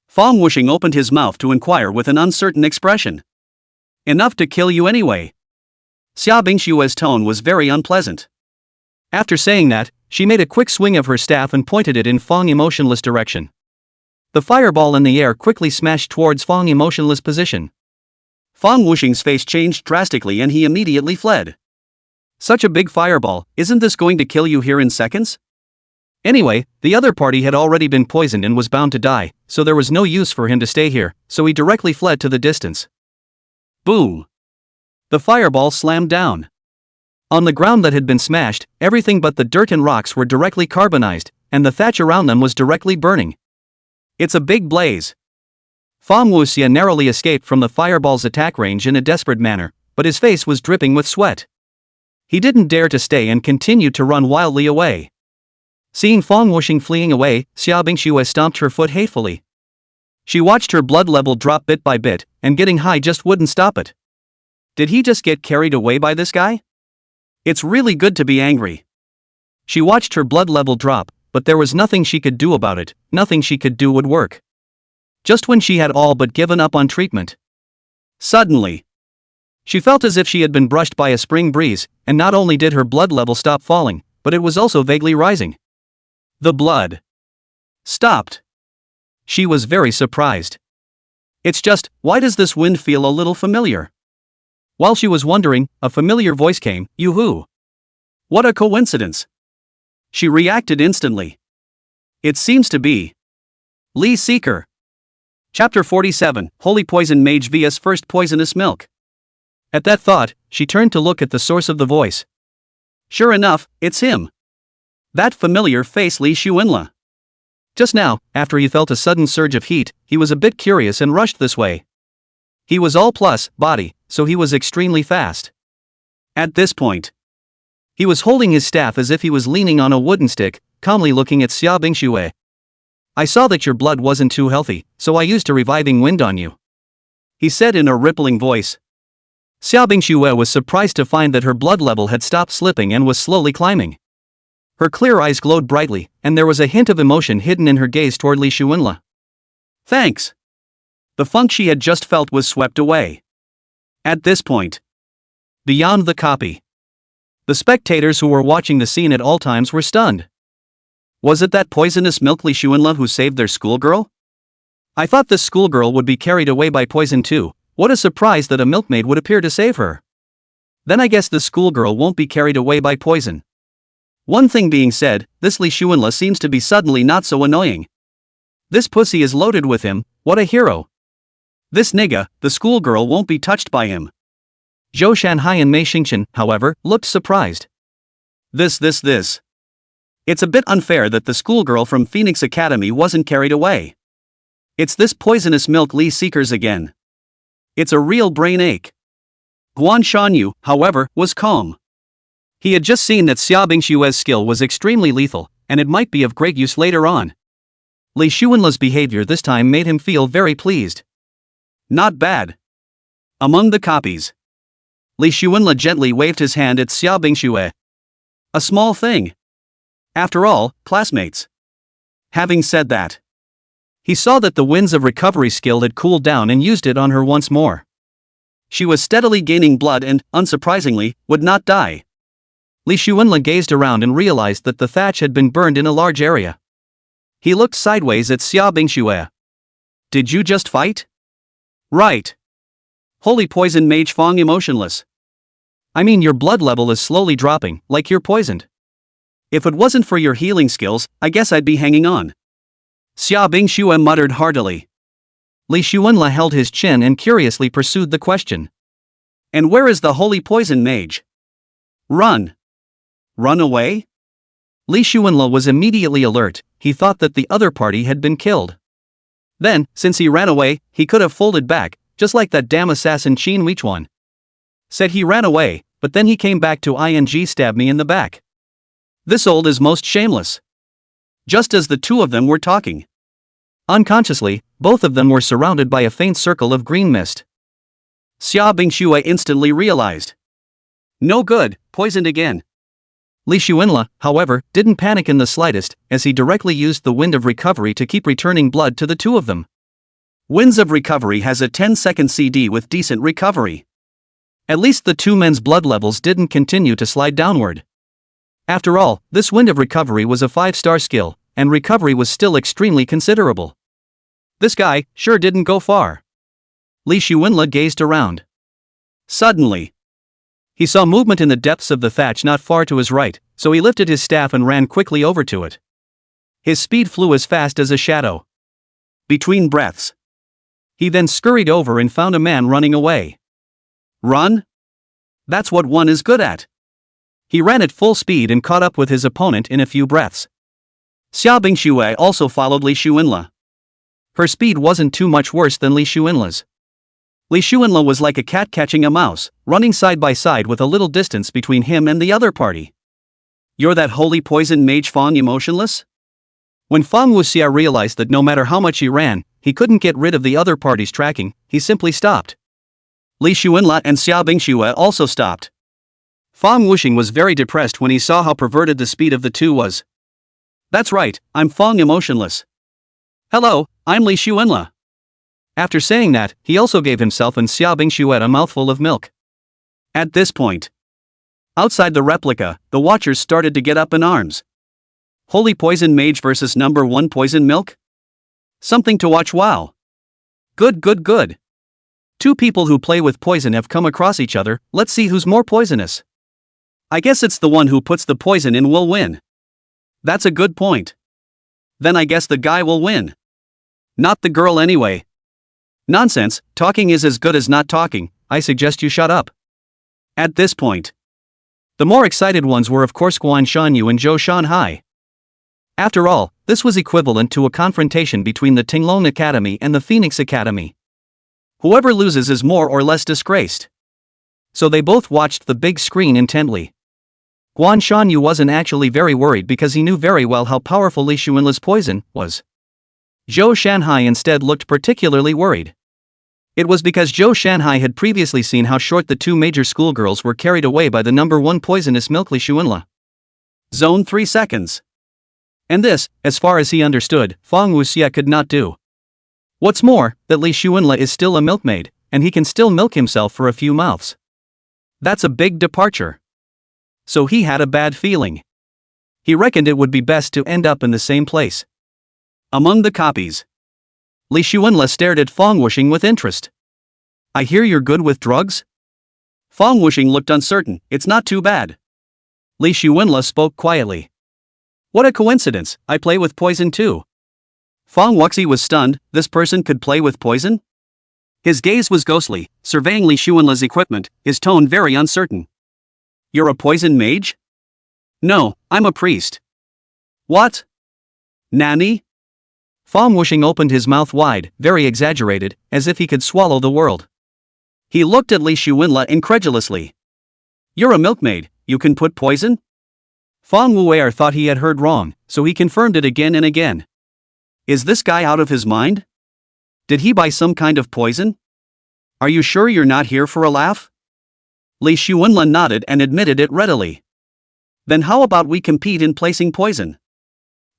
Fong Wuxing opened his mouth to inquire with an uncertain expression. Enough to kill you anyway. Xiaobing Xue's tone was very unpleasant. After saying that, she made a quick swing of her staff and pointed it in Fong Emotionless direction. The fireball in the air quickly smashed towards Fong Emotionless position. Fong Wuxing's face changed drastically and he immediately fled. Such a big fireball, isn't this going to kill you here in seconds? Anyway, the other party had already been poisoned and was bound to die, so there was no use for him to stay here, so he directly fled to the distance. Boom! The fireball slammed down. On the ground that had been smashed, everything but the dirt and rocks were directly carbonized, and the thatch around them was directly burning. It's a big blaze. Fong Wuxia narrowly escaped from the fireball's attack range in a desperate manner, but his face was dripping with sweat. He didn't dare to stay and continued to run wildly away. Seeing Fong Wuxing fleeing away, Xiaobing Xue stomped her foot hatefully. She watched her blood level drop bit by bit, and getting high just wouldn't stop it. Did he just get carried away by this guy? It's really good to be angry. She watched her blood level drop, but there was nothing she could do about it, nothing she could do would work. Just when she had all but given up on treatment. Suddenly, she felt as if she had been brushed by a spring breeze, and not only did her blood level stop falling, but it was also vaguely rising. The blood stopped. She was very surprised. It's just, why does this wind feel a little familiar? While she was wondering, a familiar voice came, "You who?" What a coincidence. She reacted instantly. It seems to be Lee Seeker. Chapter 47, Holy Poison Mage vs First Poisonous Milk. At that thought, she turned to look at the source of the voice. Sure enough, it's him. That familiar face Li Xuanla. Just now, after he felt a sudden surge of heat, he was a bit curious and rushed this way. He was all plus body, so he was extremely fast. At this point, he was holding his staff as if he was leaning on a wooden stick, calmly looking at Xiaobing Xue. I saw that your blood wasn't too healthy, so I used a reviving wind on you, he said in a rippling voice. Xiaobing Xue was surprised to find that her blood level had stopped slipping and was slowly climbing. Her clear eyes glowed brightly, and there was a hint of emotion hidden in her gaze toward Li Xuanla. Thanks. The funk she had just felt was swept away. At this point, beyond the copy, the spectators who were watching the scene at all times were stunned. Was it that poisonous milk Li Xuanla who saved their schoolgirl? I thought this schoolgirl would be carried away by poison too. What a surprise that a milkmaid would appear to save her. Then I guess the schoolgirl won't be carried away by poison. One thing being said, this Li Shuenla seems to be suddenly not so annoying. This pussy is loaded with him, what a hero. This nigga, the schoolgirl won't be touched by him. Zhou Shanhai and Mei Xingqian, however, looked surprised. This. It's a bit unfair that the schoolgirl from Phoenix Academy wasn't carried away. It's this poisonous milk Li seekers again. It's a real brain ache. Guan Shanyu, however, was calm. He had just seen that Xia Bingshue's skill was extremely lethal, and it might be of great use later on. Li Shuenla's behavior this time made him feel very pleased. Not bad. Among the copies, Li Shuenla gently waved his hand at Xia Bingshue. A small thing. After all, classmates. Having said that, he saw that the winds of recovery skill had cooled down and used it on her once more. She was steadily gaining blood and, unsurprisingly, would not die. Li Shuenla gazed around and realized that the thatch had been burned in a large area. He looked sideways at Xia Bingshue. Did you just fight? Right. Holy poison mage Fong emotionless. I mean, your blood level is slowly dropping, like you're poisoned. If it wasn't for your healing skills, I guess I'd be hanging on. Xia Bingshue muttered heartily. Li Shuenla held his chin and curiously pursued the question. And where is the holy poison mage? Run. Run away? Li Shuenla was immediately alert. He thought that the other party had been killed. Then, since he ran away, he could have folded back, just like that damn assassin Qin Weichuan. Said he ran away, but then he came back to ing stab me in the back. This old is most shameless. Just as the two of them were talking, unconsciously, both of them were surrounded by a faint circle of green mist. Xia Bingshue instantly realized. No good, poisoned again. Li Shuenla, however, didn't panic in the slightest, as he directly used the wind of recovery to keep returning blood to the two of them. Winds of Recovery has a 10-second CD with decent recovery. At least the two men's blood levels didn't continue to slide downward. After all, this Wind of Recovery was a 5-star skill, and recovery was still extremely considerable. This guy sure didn't go far. Li Shuenla gazed around. Suddenly, he saw movement in the depths of the thatch not far to his right, so he lifted his staff and ran quickly over to it. His speed flew as fast as a shadow. Between breaths, he then scurried over and found a man running away. Run? That's what one is good at. He ran at full speed and caught up with his opponent in a few breaths. Xia Bingshue also followed Li Shuenla. Her speed wasn't too much worse than Li Shuenla's. Li Shuenla was like a cat catching a mouse, running side by side with a little distance between him and the other party. You're that holy poison mage Fong emotionless? When Fang Wuxia realized that no matter how much he ran, he couldn't get rid of the other party's tracking, he simply stopped. Li Shuenla and Xia Bingshue also stopped. Fang Wuxing was very depressed when he saw how perverted the speed of the two was. That's right, I'm Fong emotionless. Hello, I'm Li Shuenla. After saying that, he also gave himself and Xia Bingshue a mouthful of milk. At this point, outside the replica, the watchers started to get up in arms. Holy poison mage versus number 1 poison milk? Something to watch. Wow. Good. Two people who play with poison have come across each other, let's see who's more poisonous. I guess it's the one who puts the poison in will win. That's a good point. Then I guess the guy will win. Not the girl anyway. Nonsense, talking is as good as not talking, I suggest you shut up. At this point, the more excited ones were of course Guan Shanyu and Zhou Shanhai. After all, this was equivalent to a confrontation between the Tinglong Academy and the Phoenix Academy. Whoever loses is more or less disgraced. So they both watched the big screen intently. Guan Shanyu wasn't actually very worried because he knew very well how powerful Li Shuenla's poison was. Zhou Shanhai instead looked particularly worried. It was because Zhou Shanhai had previously seen how short the two major schoolgirls were carried away by the number 1 poisonous milk Li Shuenla. Zone 3 seconds. And this, as far as he understood, Fang Wuxia could not do. What's more, that Li Shuenla is still a milkmaid, and he can still milk himself for a few mouths. That's a big departure. So he had a bad feeling. He reckoned it would be best to end up in the same place. Among the copies, Li Shuenla stared at Fang Wuxing with interest. I hear you're good with drugs? Fong Wuxing looked uncertain. It's not too bad. Li Xuanla spoke quietly. What a coincidence, I play with poison too. Fong Wuxi was stunned, this person could play with poison? His gaze was ghostly, surveying Li Xuanla's equipment, his tone very uncertain. You're a poison mage? No, I'm a priest. What? Nani? Fong Wuxing opened his mouth wide, very exaggerated, as if he could swallow the world. He looked at Li Xuanla incredulously. You're a milkmaid, you can put poison? Fong Wuer thought he had heard wrong, so he confirmed it again and again. Is this guy out of his mind? Did he buy some kind of poison? Are you sure you're not here for a laugh? Li Xuanla nodded and admitted it readily. Then how about we compete in placing poison?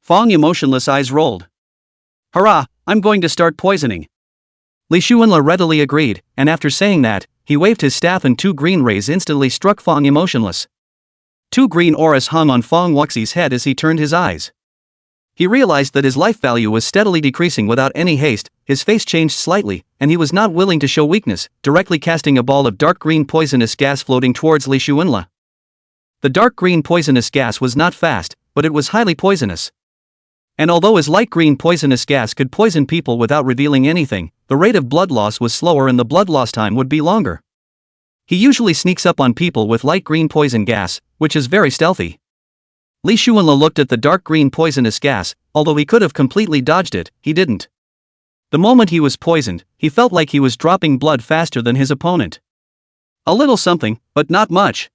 Fong emotionless eyes rolled. Hurrah, I'm going to start poisoning. Li Xuanla readily agreed, and after saying that, he waved his staff and 2 green rays instantly struck Fong emotionless. 2 green auras hung on Fong Wuxi's head as he turned his eyes. He realized that his life value was steadily decreasing without any haste, his face changed slightly, and he was not willing to show weakness, directly casting a ball of dark green poisonous gas floating towards Li Xuanla. The dark green poisonous gas was not fast, but it was highly poisonous. And although his light green poisonous gas could poison people without revealing anything, the rate of blood loss was slower and the blood loss time would be longer. He usually sneaks up on people with light green poison gas, which is very stealthy. Li Xuanla looked at the dark green poisonous gas, although he could have completely dodged it, he didn't. The moment he was poisoned, he felt like he was dropping blood faster than his opponent. A little something, but not much.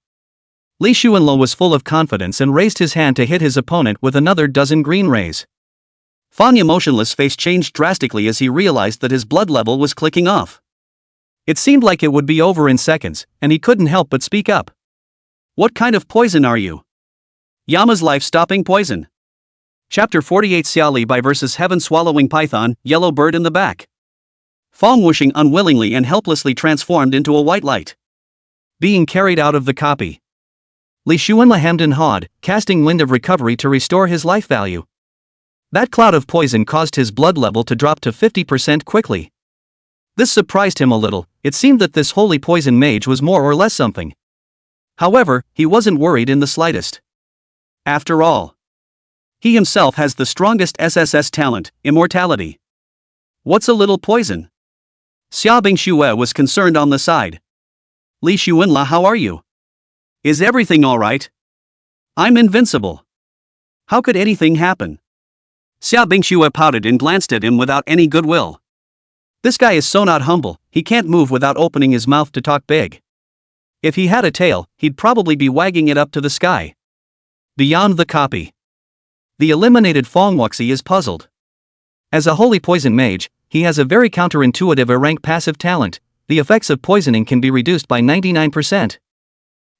Li Xuanla was full of confidence and raised his hand to hit his opponent with another dozen green rays. Fong emotionless face changed drastically as he realized that his blood level was clicking off. It seemed like it would be over in seconds, and he couldn't help but speak up. What kind of poison are you? Yama's life-stopping poison. Chapter 48 Xiaoli by vs Heaven-swallowing python, yellow bird in the back. Fong Wuxing unwillingly and helplessly transformed into a white light. Being carried out of the copy. Li Xuanla hemmed and hawed, casting Wind of Recovery to restore his life value. That cloud of poison caused his blood level to drop to 50% quickly. This surprised him a little, it seemed that this holy poison mage was more or less something. However, he wasn't worried in the slightest. After all, he himself has the strongest SSS talent, immortality. What's a little poison? Xia Bingxue was concerned on the side. Li Xuanla, how are you? Is everything alright? I'm invincible. How could anything happen? Xia Bingxue pouted and glanced at him without any goodwill. This guy is so not humble, he can't move without opening his mouth to talk big. If he had a tail, he'd probably be wagging it up to the sky. Beyond the copy. The eliminated Fong Wuxi is puzzled. As a holy poison mage, he has a very counterintuitive rank passive talent. The effects of poisoning can be reduced by 99%.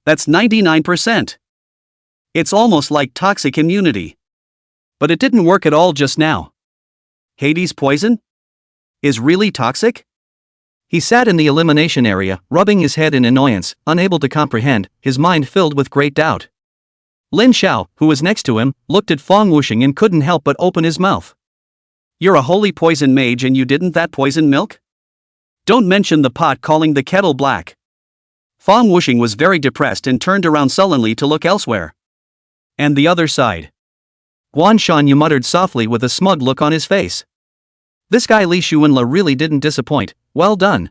That's 99%. It's almost like toxic immunity. But it didn't work at all just now. Hades poison? Is really toxic? He sat in the elimination area, rubbing his head in annoyance, unable to comprehend, his mind filled with great doubt. Lin Xiao, who was next to him, looked at Fong Wuxing and couldn't help but open his mouth. You're a holy poison mage and you didn't that poison milk? Don't mention the pot calling the kettle black. Fong Wuxing was very depressed and turned around sullenly to look elsewhere. And the other side. Guan Shanyu muttered softly with a smug look on his face. This guy Li Xuanla really didn't disappoint, well done.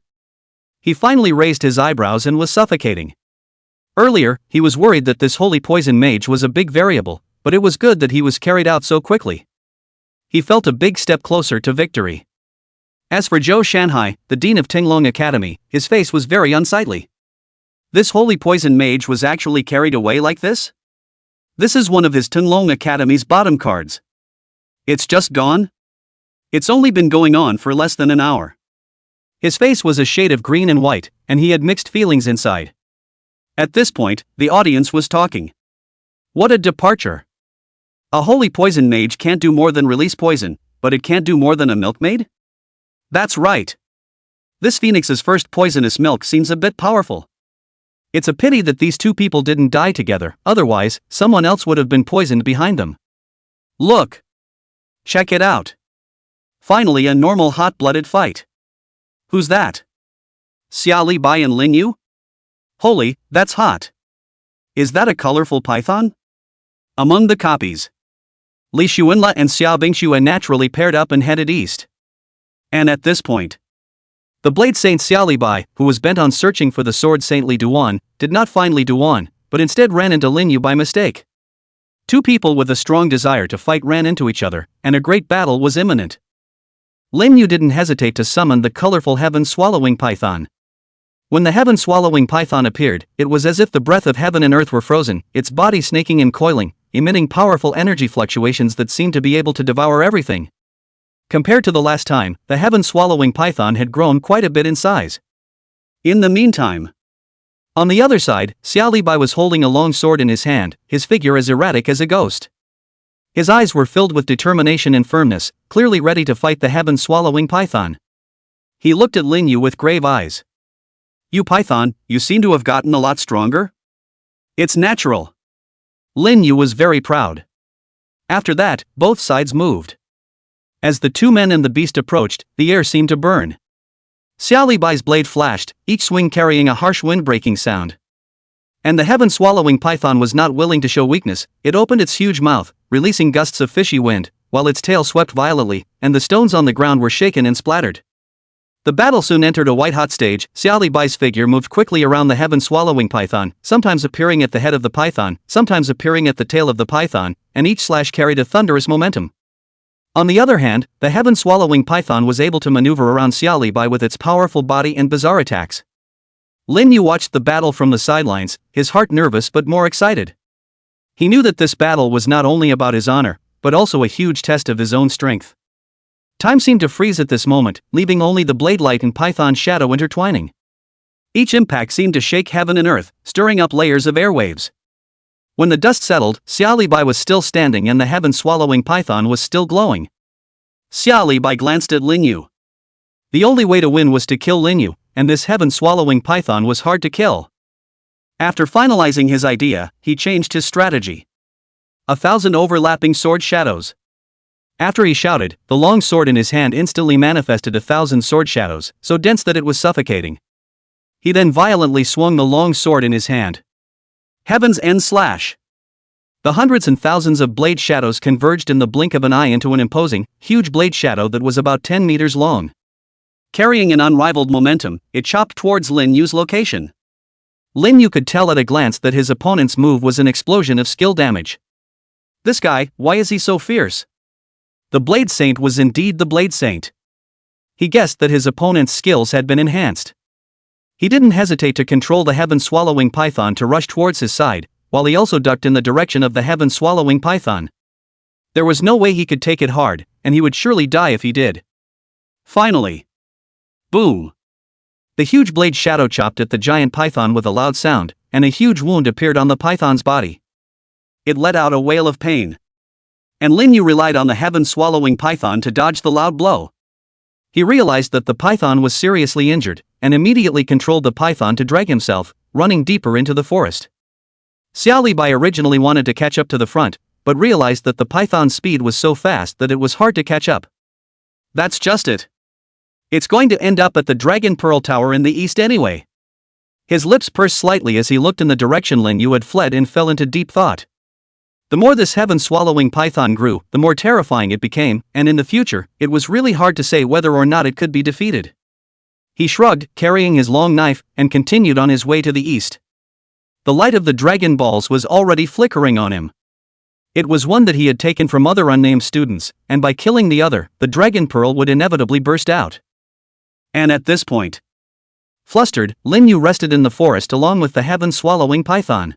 He finally raised his eyebrows and was suffocating. Earlier, he was worried that this holy poison mage was a big variable, but it was good that he was carried out so quickly. He felt a big step closer to victory. As for Zhou Shanhai, the dean of Tinglong Academy, his face was very unsightly. This holy poison mage was actually carried away like this? This is one of his Tinglong Academy's bottom cards. It's just gone? It's only been going on for less than an hour. His face was a shade of green and white, and he had mixed feelings inside. At this point, the audience was talking. What a departure! A holy poison mage can't do more than release poison, but it can't do more than a milkmaid? That's right. This phoenix's first poisonous milk seems a bit powerful. It's a pity that these two people didn't die together, otherwise, someone else would have been poisoned behind them. Look! Check it out! Finally a normal hot-blooded fight. Who's that? Xiaoli Bai and Lin Yu? Holy, that's hot. Is that a colorful python? Among the copies, Li Xuanla and Xiao Bingxue naturally paired up and headed east. And at this point, the Blade Saint Xiao Libai, who was bent on searching for the Sword Saint Li Duan, did not find Li Duan, but instead ran into Lin Yu by mistake. Two people with a strong desire to fight ran into each other, and a great battle was imminent. Lin Yu didn't hesitate to summon the colorful heaven-swallowing python. When the heaven-swallowing python appeared, it was as if the breath of heaven and earth were frozen, its body snaking and coiling, emitting powerful energy fluctuations that seemed to be able to devour everything. Compared to the last time, the heaven-swallowing python had grown quite a bit in size. In the meantime, on the other side, Xiao Libai was holding a long sword in his hand, his figure as erratic as a ghost. His eyes were filled with determination and firmness, clearly ready to fight the heaven-swallowing python. He looked at Lin Yu with grave eyes. "You python, you seem to have gotten a lot stronger?" "It's natural." Lin Yu was very proud. After that, both sides moved. As the two men and the beast approached, the air seemed to burn. Xiao Libai's blade flashed, each swing carrying a harsh wind-breaking sound. And the heaven-swallowing python was not willing to show weakness. It opened its huge mouth, releasing gusts of fishy wind, while its tail swept violently, and the stones on the ground were shaken and splattered. The battle soon entered a white-hot stage. Xiao Libai's figure moved quickly around the heaven-swallowing python, sometimes appearing at the head of the python, sometimes appearing at the tail of the python, and each slash carried a thunderous momentum. On the other hand, the heaven-swallowing python was able to maneuver around Xiao Libai with its powerful body and bizarre attacks. Lin Yu watched the battle from the sidelines, his heart nervous but more excited. He knew that this battle was not only about his honor, but also a huge test of his own strength. Time seemed to freeze at this moment, leaving only the blade light and python's shadow intertwining. Each impact seemed to shake heaven and earth, stirring up layers of airwaves. When the dust settled, Xiao Libai was still standing and the heaven-swallowing python was still glowing. Xiao Libai glanced at Lin Yu. The only way to win was to kill Lin Yu, and this heaven-swallowing python was hard to kill. After finalizing his idea, he changed his strategy. 1,000 overlapping sword shadows. After he shouted, the long sword in his hand instantly manifested 1,000 sword shadows, so dense that it was suffocating. He then violently swung the long sword in his hand. Heaven's End Slash! The hundreds and thousands of blade shadows converged in the blink of an eye into an imposing, huge blade shadow that was about 10 meters long. Carrying an unrivaled momentum, it chopped towards Lin Yu's location. Lin Yu could tell at a glance that his opponent's move was an explosion of skill damage. This guy, why is he so fierce? The Blade Saint was indeed the Blade Saint. He guessed that his opponent's skills had been enhanced. He didn't hesitate to control the heaven-swallowing python to rush towards his side, while he also ducked in the direction of the heaven-swallowing python. There was no way he could take it hard, and he would surely die if he did. Finally. Boom! The huge blade shadow chopped at the giant python with a loud sound, and a huge wound appeared on the python's body. It let out a wail of pain. And Lin Yu relied on the heaven-swallowing python to dodge the loud blow. He realized that the python was seriously injured, and immediately controlled the python to drag himself, running deeper into the forest. Xiao Libai originally wanted to catch up to the front, but realized that the python's speed was so fast that it was hard to catch up. That's just it. It's going to end up at the Dragon Pearl Tower in the east anyway. His lips pursed slightly as he looked in the direction Lin Yu had fled and fell into deep thought. The more this heaven-swallowing python grew, the more terrifying it became, and in the future, it was really hard to say whether or not it could be defeated. He shrugged, carrying his long knife, and continued on his way to the east. The light of the dragon balls was already flickering on him. It was one that he had taken from other unnamed students, and by killing the other, the dragon pearl would inevitably burst out. And at this point, flustered, Lin Yu rested in the forest along with the heaven-swallowing python.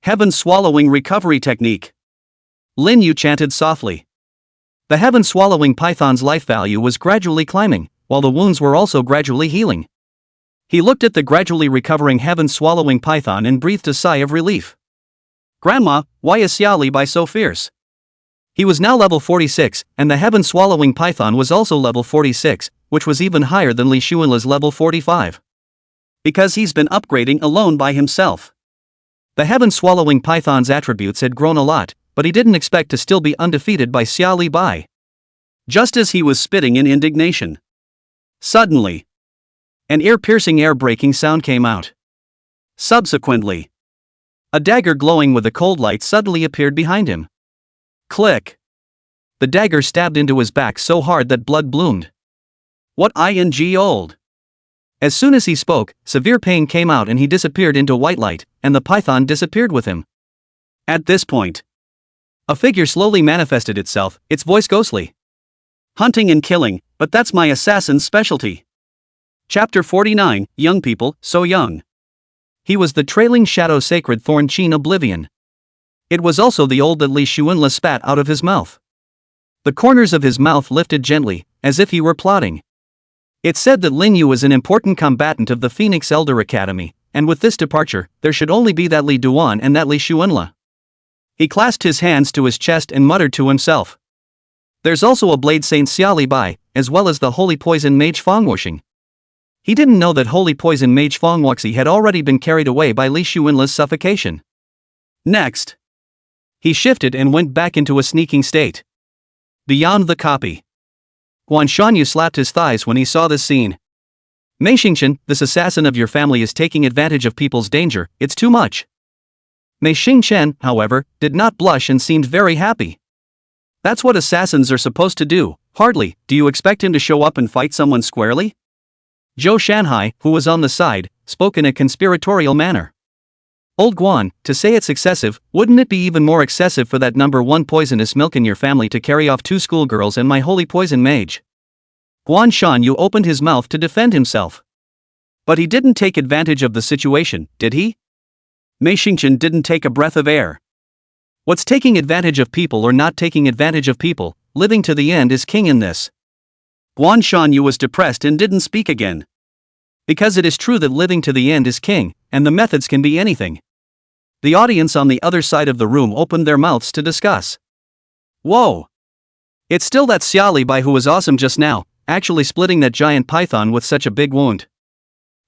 Heaven-swallowing recovery technique. Lin Yu chanted softly. The heaven-swallowing python's life value was gradually climbing, while the wounds were also gradually healing. He looked at the gradually recovering heaven-swallowing python and breathed a sigh of relief. Grandma, why is Xiao Libai so fierce? He was now level 46, and the heaven-swallowing python was also level 46, which was even higher than Li Xuanla's level 45. Because he's been upgrading alone by himself. The heaven-swallowing python's attributes had grown a lot, but he didn't expect to still be undefeated by Xiao Libai. Just as he was spitting in indignation, suddenly, an ear-piercing, air-breaking sound came out. Subsequently, a dagger glowing with a cold light suddenly appeared behind him. Click! The dagger stabbed into his back so hard that blood bloomed. What ing old? As soon as he spoke, severe pain came out and he disappeared into white light, and the python disappeared with him. At this point, a figure slowly manifested itself, its voice ghostly. Hunting and killing, but that's my assassin's specialty. Chapter 49, Young People, So Young. He was the trailing shadow sacred thorn Chin Oblivion. It was also the old that Li Shuanla spat out of his mouth. The corners of his mouth lifted gently, as if he were plotting. It said that Lin Yu was an important combatant of the Phoenix Elder Academy, and with this departure, there should only be that Li Duan and that Li Shuanla. He clasped his hands to his chest and muttered to himself. There's also a Blade Saint Xia Li Bai, as well as the Holy Poison Mage Fang Wuxing. He didn't know that Holy Poison Mage Fang Wuxi had already been carried away by Li Shuanla's suffocation. Next, he shifted and went back into a sneaking state. Beyond the copy. Guan Shanyu slapped his thighs when he saw this scene. Mei Xingchen, this assassin of your family is taking advantage of people's danger, it's too much. Mei Xingchen, however, did not blush and seemed very happy. That's what assassins are supposed to do, hardly. Do you expect him to show up and fight someone squarely? Zhou Shanhai, who was on the side, spoke in a conspiratorial manner. Old Guan, to say it's excessive, wouldn't it be even more excessive for that number one poisonous milk in your family to carry off 2 schoolgirls and my holy poison mage? Guan Shanyu opened his mouth to defend himself. But he didn't take advantage of the situation, did he? Mei Xingchen didn't take a breath of air. What's taking advantage of people or not taking advantage of people, living to the end is king in this. Guan Shanyu was depressed and didn't speak again. Because it is true that living to the end is king, and the methods can be anything. The audience on the other side of the room opened their mouths to discuss. Whoa! It's still that Xia Li Bai who was awesome just now, actually splitting that giant python with such a big wound.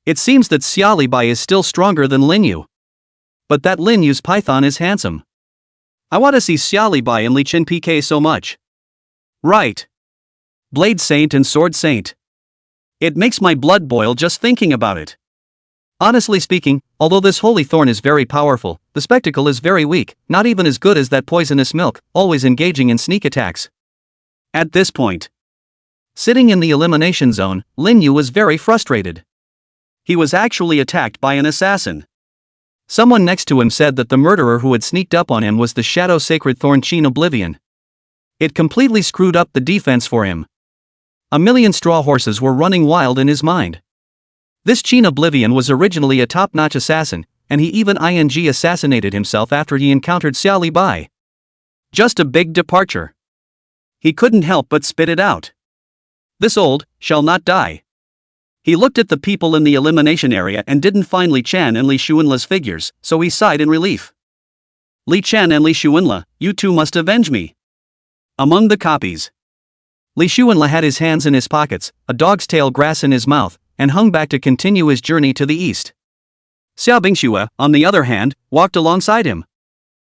It seems that Xia Li Bai is still stronger than Lin Yu. But that Lin Yu's python is handsome. I want to see Xia Li Bai and Li Qin PK so much. Right. Blade Saint and Sword Saint. It makes my blood boil just thinking about it. Honestly speaking, although this holy thorn is very powerful, the spectacle is very weak, not even as good as that poisonous milk, always engaging in sneak attacks. At this point, sitting in the elimination zone, Lin Yu was very frustrated. He was actually attacked by an assassin. Someone next to him said that the murderer who had sneaked up on him was the shadow sacred thorn Chin Oblivion. It completely screwed up the defense for him. A million straw horses were running wild in his mind. This Chin Oblivion was originally a top-notch assassin, and he even assassinated himself after he encountered Xia Li Bai. Just a big departure. He couldn't help but spit it out. This old shall not die. He looked at the people in the elimination area and didn't find Li Chan and Li Shuanla's figures, so he sighed in relief. Li Chan and Li Shuanla, you two must avenge me. Among the copies, Li Shuanla had his hands in his pockets, a dog's tail grass in his mouth, and hung back to continue his journey to the east. Xia Bingxue, on the other hand, walked alongside him.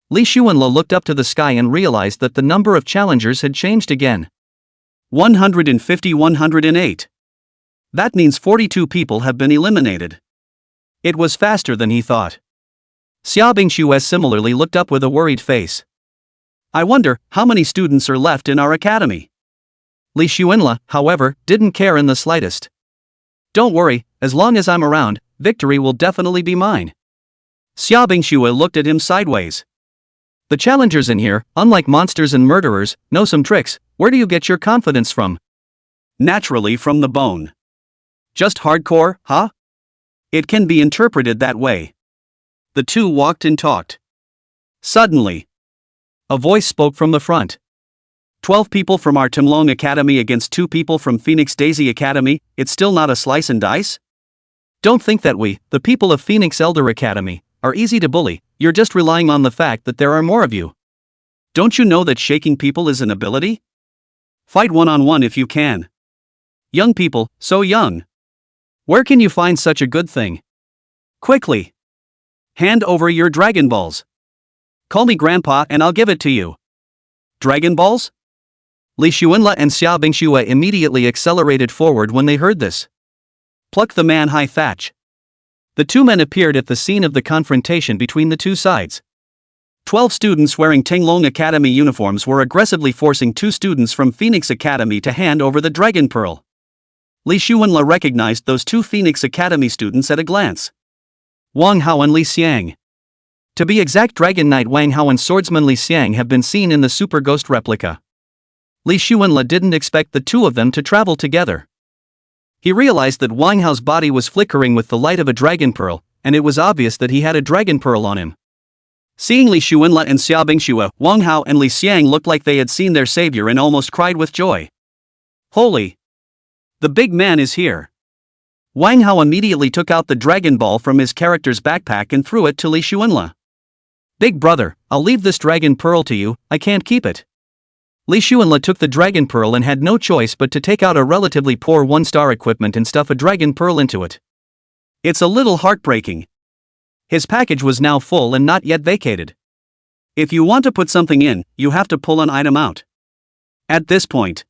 Li Shuanla looked up to the sky and realized that the number of challengers had changed again. 150-108. That means 42 people have been eliminated. It was faster than he thought. Xia Bingxue similarly looked up with a worried face. I wonder how many students are left in our academy. Li Shuanla, however, didn't care in the slightest. Don't worry, as long as I'm around, victory will definitely be mine. Xia Bingxue looked at him sideways. The challengers in here, unlike monsters and murderers, know some tricks. Where do you get your confidence from? Naturally from the bone. Just hardcore, huh? It can be interpreted that way. The two walked and talked. Suddenly, a voice spoke from the front. 12 people from our Timlong Academy against 2 people from Phoenix Daisy Academy, it's still not a slice and dice? Don't think that we, the people of Phoenix Elder Academy, are easy to bully, you're just relying on the fact that there are more of you. Don't you know that shaking people is an ability? Fight one-on-one if you can. Young people, so young. Where can you find such a good thing? Quickly. Hand over your Dragon Balls. Call me Grandpa and I'll give it to you. Dragon Balls? Li Shuanla and Xia Bingxue immediately accelerated forward when they heard this. Pluck the Manhwa thatch. The two men appeared at the scene of the confrontation between the two sides. 12 students wearing Tenglong Academy uniforms were aggressively forcing 2 students from Phoenix Academy to hand over the Dragon Pearl. Li Xuanle recognized those 2 Phoenix Academy students at a glance. Wang Hao and Li Xiang. To be exact, Dragon Knight Wang Hao and swordsman Li Xiang have been seen in the Super Ghost replica. Li Xuanle didn't expect the two of them to travel together. He realized that Wang Hao's body was flickering with the light of a Dragon Pearl, and it was obvious that he had a Dragon Pearl on him. Seeing Li Xuanle and Xia Bingxue, Wang Hao and Li Xiang looked like they had seen their savior and almost cried with joy. Holy! The big man is here! Wang Hao immediately took out the Dragon Ball from his character's backpack and threw it to Li Xuanle. Big brother, I'll leave this Dragon Pearl to you, I can't keep it. Li Xuanle took the Dragon Pearl and had no choice but to take out a relatively poor 1-star equipment and stuff a Dragon Pearl into it. It's a little heartbreaking. His package was now full and not yet vacated. If you want to put something in, you have to pull an item out. At this point,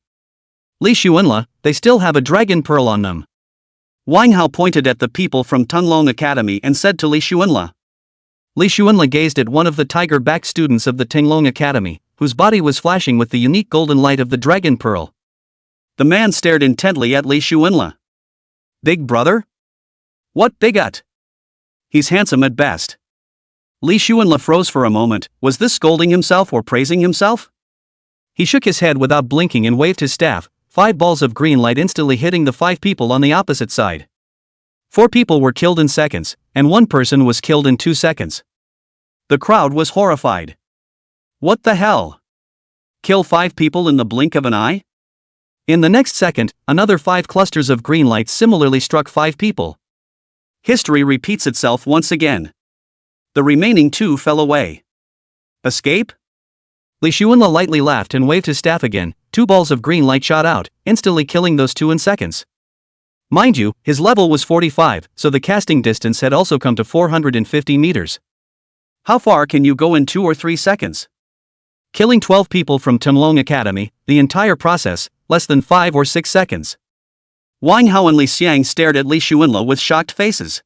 Li Xuanle, they still have a Dragon Pearl on them. Wang Hao pointed at the people from Tenglong Academy and said to Li Xuanle. Li Xuanle gazed at one of the tiger-backed students of the Tenglong Academy, whose body was flashing with the unique golden light of the Dragon Pearl. The man stared intently at Li Xuanle. Big brother? What bigot? He's handsome at best. Li Xuanle froze for a moment. Was this scolding himself or praising himself? He shook his head without blinking and waved his staff, 5 balls of green light instantly hitting the 5 people on the opposite side. 4 people were killed in seconds, and 1 person was killed in 2 seconds. The crowd was horrified. What the hell? Kill 5 people in the blink of an eye? In the next second, another 5 clusters of green light similarly struck 5 people. History repeats itself once again. The remaining 2 fell away. Escape? Li Xuanle lightly laughed and waved his staff again. 2 balls of green light shot out, instantly killing those 2 in seconds. Mind you, his level was 45, so the casting distance had also come to 450 meters. How far can you go in 2 or 3 seconds? Killing 12 people from Tenglong Academy, the entire process, less than 5 or 6 seconds. Wang Hao and Li Xiang stared at Li Xuanle with shocked faces.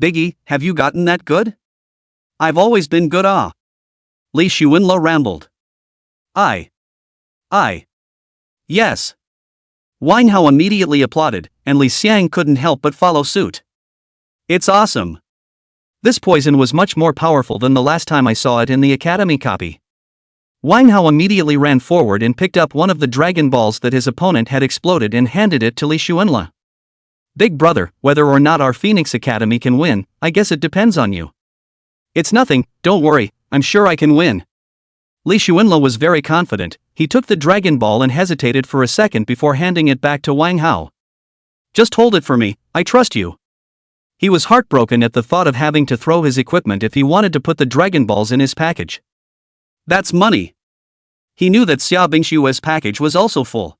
Biggie, have you gotten that good? I've always been good. Li Xuanle rambled. Yes. Wang Hao immediately applauded, and Li Xiang couldn't help but follow suit. It's awesome. This poison was much more powerful than the last time I saw it in the Academy copy. Wang Hao immediately ran forward and picked up one of the Dragon Balls that his opponent had exploded and handed it to Li Xuanle. Big brother, whether or not our Phoenix Academy can win, I guess it depends on you. It's nothing, don't worry, I'm sure I can win. Li Xuanle was very confident. He took the Dragon Ball and hesitated for a second before handing it back to Wang Hao. Just hold it for me, I trust you. He was heartbroken at the thought of having to throw his equipment if he wanted to put the Dragon Balls in his package. That's money. He knew that Xia Bingshue's package was also full.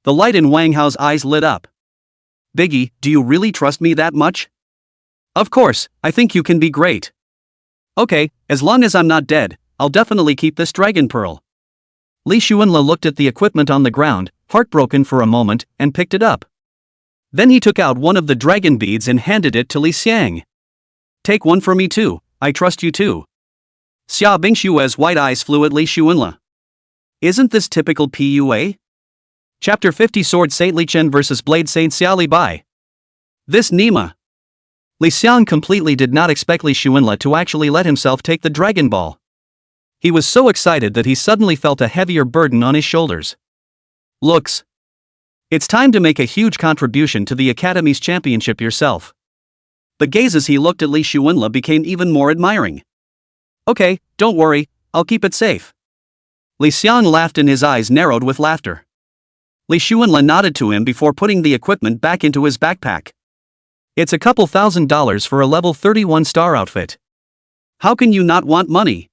The light in Wang Hao's eyes lit up. Biggie, do you really trust me that much? Of course, I think you can be great. Okay, as long as I'm not dead, I'll definitely keep this Dragon Pearl. Li Xuanle looked at the equipment on the ground, heartbroken for a moment, and picked it up. Then he took out one of the dragon beads and handed it to Li Xiang. Take one for me too, I trust you too. Xia Bingshue's white eyes flew at Li Xuanle. Isn't this typical PUA? Chapter 50 Sword Saint Li Chen vs Blade Saint Xia Li Bai. This Nima. Li Xiang completely did not expect Li Xuanle to actually let himself take the Dragon Ball. He was so excited that he suddenly felt a heavier burden on his shoulders. Looks. It's time to make a huge contribution to the Academy's championship yourself. The gaze as he looked at Li Xuanle became even more admiring. Okay, don't worry, I'll keep it safe. Li Xiang laughed and his eyes narrowed with laughter. Li Xuanle nodded to him before putting the equipment back into his backpack. It's a couple $1,000s for a level 31 star outfit. How can you not want money?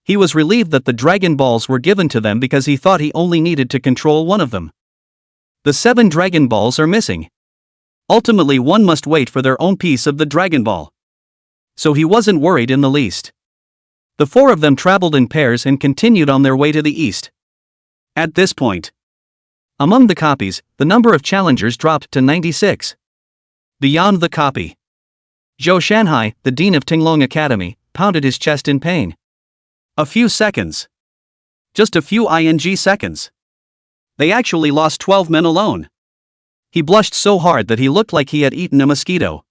He was relieved that the Dragon Balls were given to them because he thought he only needed to control one of them. The 7 Dragon Balls are missing. Ultimately, one must wait for their own piece of the Dragon Ball. So he wasn't worried in the least. The 4 of them traveled in pairs and continued on their way to the east. At this point, among the copies, the number of challengers dropped to 96. Beyond the copy, Zhou Shanhai, the dean of Tinglong Academy, pounded his chest in pain. A few seconds. Just a few seconds. They actually lost 12 men alone. He blushed so hard that he looked like he had eaten a mosquito.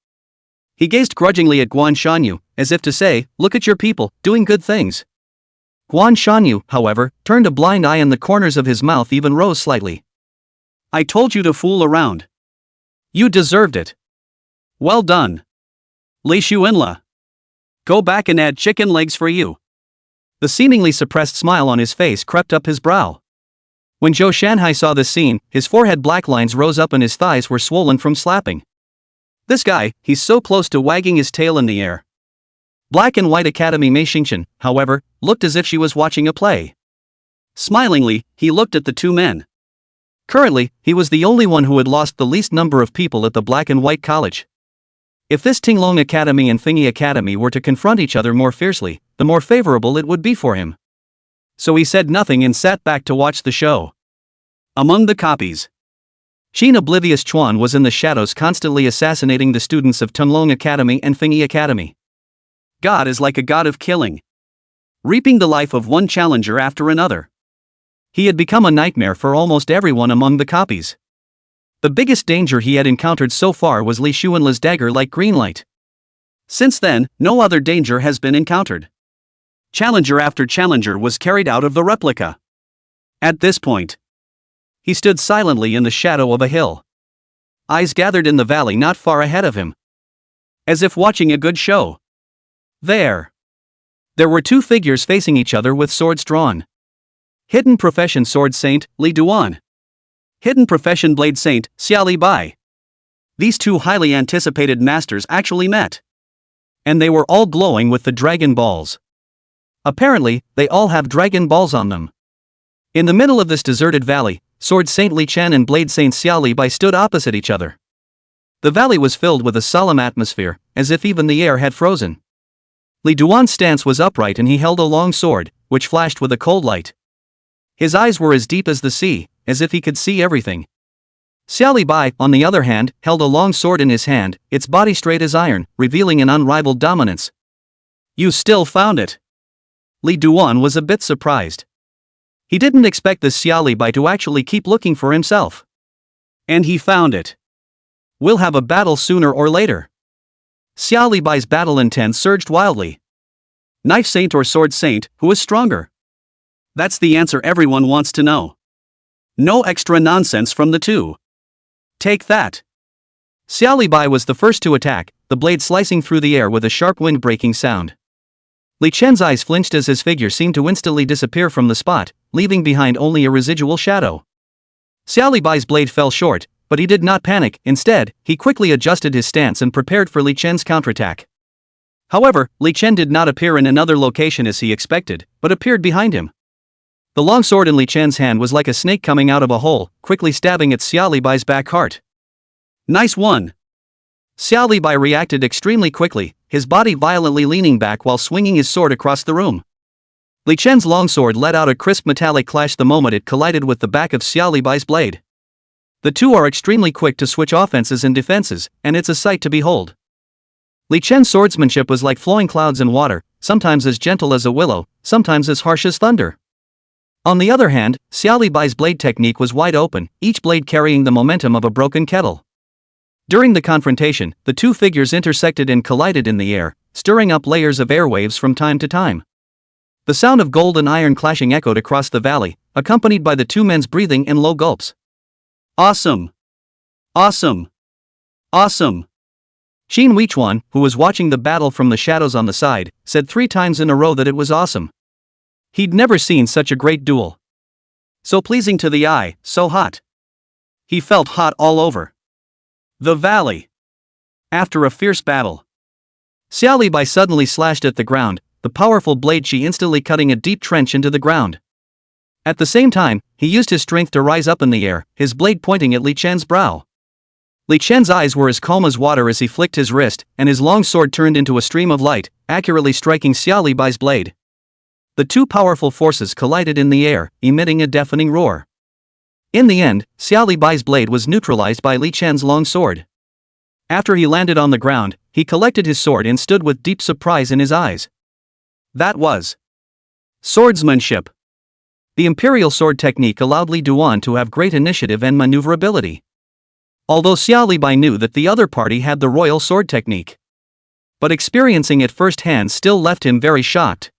He gazed grudgingly at Guan Shanyu, as if to say, "Look at your people, doing good things." Guan Shanyu, however, turned a blind eye and the corners of his mouth even rose slightly. "I told you to fool around. You deserved it. Well done. Li Shuinla. Go back and add chicken legs for you." The seemingly suppressed smile on his face crept up his brow. When Zhou Shanhai saw this scene, his forehead black lines rose up and his thighs were swollen from slapping. This guy, he's so close to wagging his tail in the air. Black and White Academy Mei Xingqian, however, looked as if she was watching a play. Smilingly, he looked at the two men. Currently, he was the only one who had lost the least number of people at the Black and White College. If this Tinglong Academy and Thingy Academy were to confront each other more fiercely, the more favorable it would be for him. So he said nothing and sat back to watch the show. Among the copies, Sheen Oblivious Chuan was in the shadows constantly assassinating the students of Tinglong Academy and Thingy Academy. God is like a god of killing, reaping the life of one challenger after another. He had become a nightmare for almost everyone among the copies. The biggest danger he had encountered so far was Li Shuinla's dagger-like green light. Since then, no other danger has been encountered. Challenger after challenger was carried out of the replica. At this point, he stood silently in the shadow of a hill. Eyes gathered in the valley not far ahead of him, as if watching a good show. There were two figures facing each other with swords drawn. Hidden Profession Sword Saint, Li Duan. Hidden Profession Blade Saint, Xia Li Bai. These two highly anticipated masters actually met. And they were all glowing with the Dragon Balls. Apparently, they all have Dragon Balls on them. In the middle of this deserted valley, Sword Saint Li Chen and Blade Saint Xia Li Bai stood opposite each other. The valley was filled with a solemn atmosphere, as if even the air had frozen. Li Duan's stance was upright and he held a long sword, which flashed with a cold light. His eyes were as deep as the sea, as if he could see everything. Xia Li Bai, on the other hand, held a long sword in his hand, its body straight as iron, revealing an unrivaled dominance. "You still found it." Li Duan was a bit surprised. He didn't expect the Xia Li Bai to actually keep looking for himself. And he found it. "We'll have a battle sooner or later." Xia Li Bai's battle intent surged wildly. Knife Saint or Sword Saint, who is stronger? That's the answer everyone wants to know. No extra nonsense from the two. Take that. Xia Li Bai was the first to attack, the blade slicing through the air with a sharp wind-breaking sound. Li Chen's eyes flinched as his figure seemed to instantly disappear from the spot, leaving behind only a residual shadow. Xia Li Bai's blade fell short, but he did not panic. Instead, he quickly adjusted his stance and prepared for Li Chen's counterattack. However, Li Chen did not appear in another location as he expected, but appeared behind him. The long sword in Li Chen's hand was like a snake coming out of a hole, quickly stabbing at Xia Li Bai's back heart. "Nice one." Xia Li Bai reacted extremely quickly, his body violently leaning back while swinging his sword across the room. Li Chen's long sword let out a crisp metallic clash the moment it collided with the back of Xia Li Bai's blade. The two are extremely quick to switch offenses and defenses, and it's a sight to behold. Li Chen's swordsmanship was like flowing clouds in water, sometimes as gentle as a willow, sometimes as harsh as thunder. On the other hand, Xia Li Bai's blade technique was wide open, each blade carrying the momentum of a broken kettle. During the confrontation, the two figures intersected and collided in the air, stirring up layers of airwaves from time to time. The sound of gold and iron clashing echoed across the valley, accompanied by the two men's breathing in low gulps. "Awesome! Awesome! Awesome!" Xin Weichuan, who was watching the battle from the shadows on the side, said 3 times in a row that it was awesome. He'd never seen such a great duel. So pleasing to the eye, so hot. He felt hot all over the valley. After a fierce battle, Xia Li Bai suddenly slashed at the ground, the powerful blade she instantly cutting a deep trench into the ground. At the same time, he used his strength to rise up in the air, his blade pointing at Li Chen's brow. Li Chen's eyes were as calm as water as he flicked his wrist, and his long sword turned into a stream of light, accurately striking Xia Li Bai's blade. The two powerful forces collided in the air, emitting a deafening roar. In the end, Xia Li Bai's blade was neutralized by Li Chen's long sword. After he landed on the ground, he collected his sword and stood with deep surprise in his eyes. That was swordsmanship. The imperial sword technique allowed Li Duan to have great initiative and maneuverability. Although Xia Libai knew that the other party had the royal sword technique, but experiencing it firsthand still left him very shocked.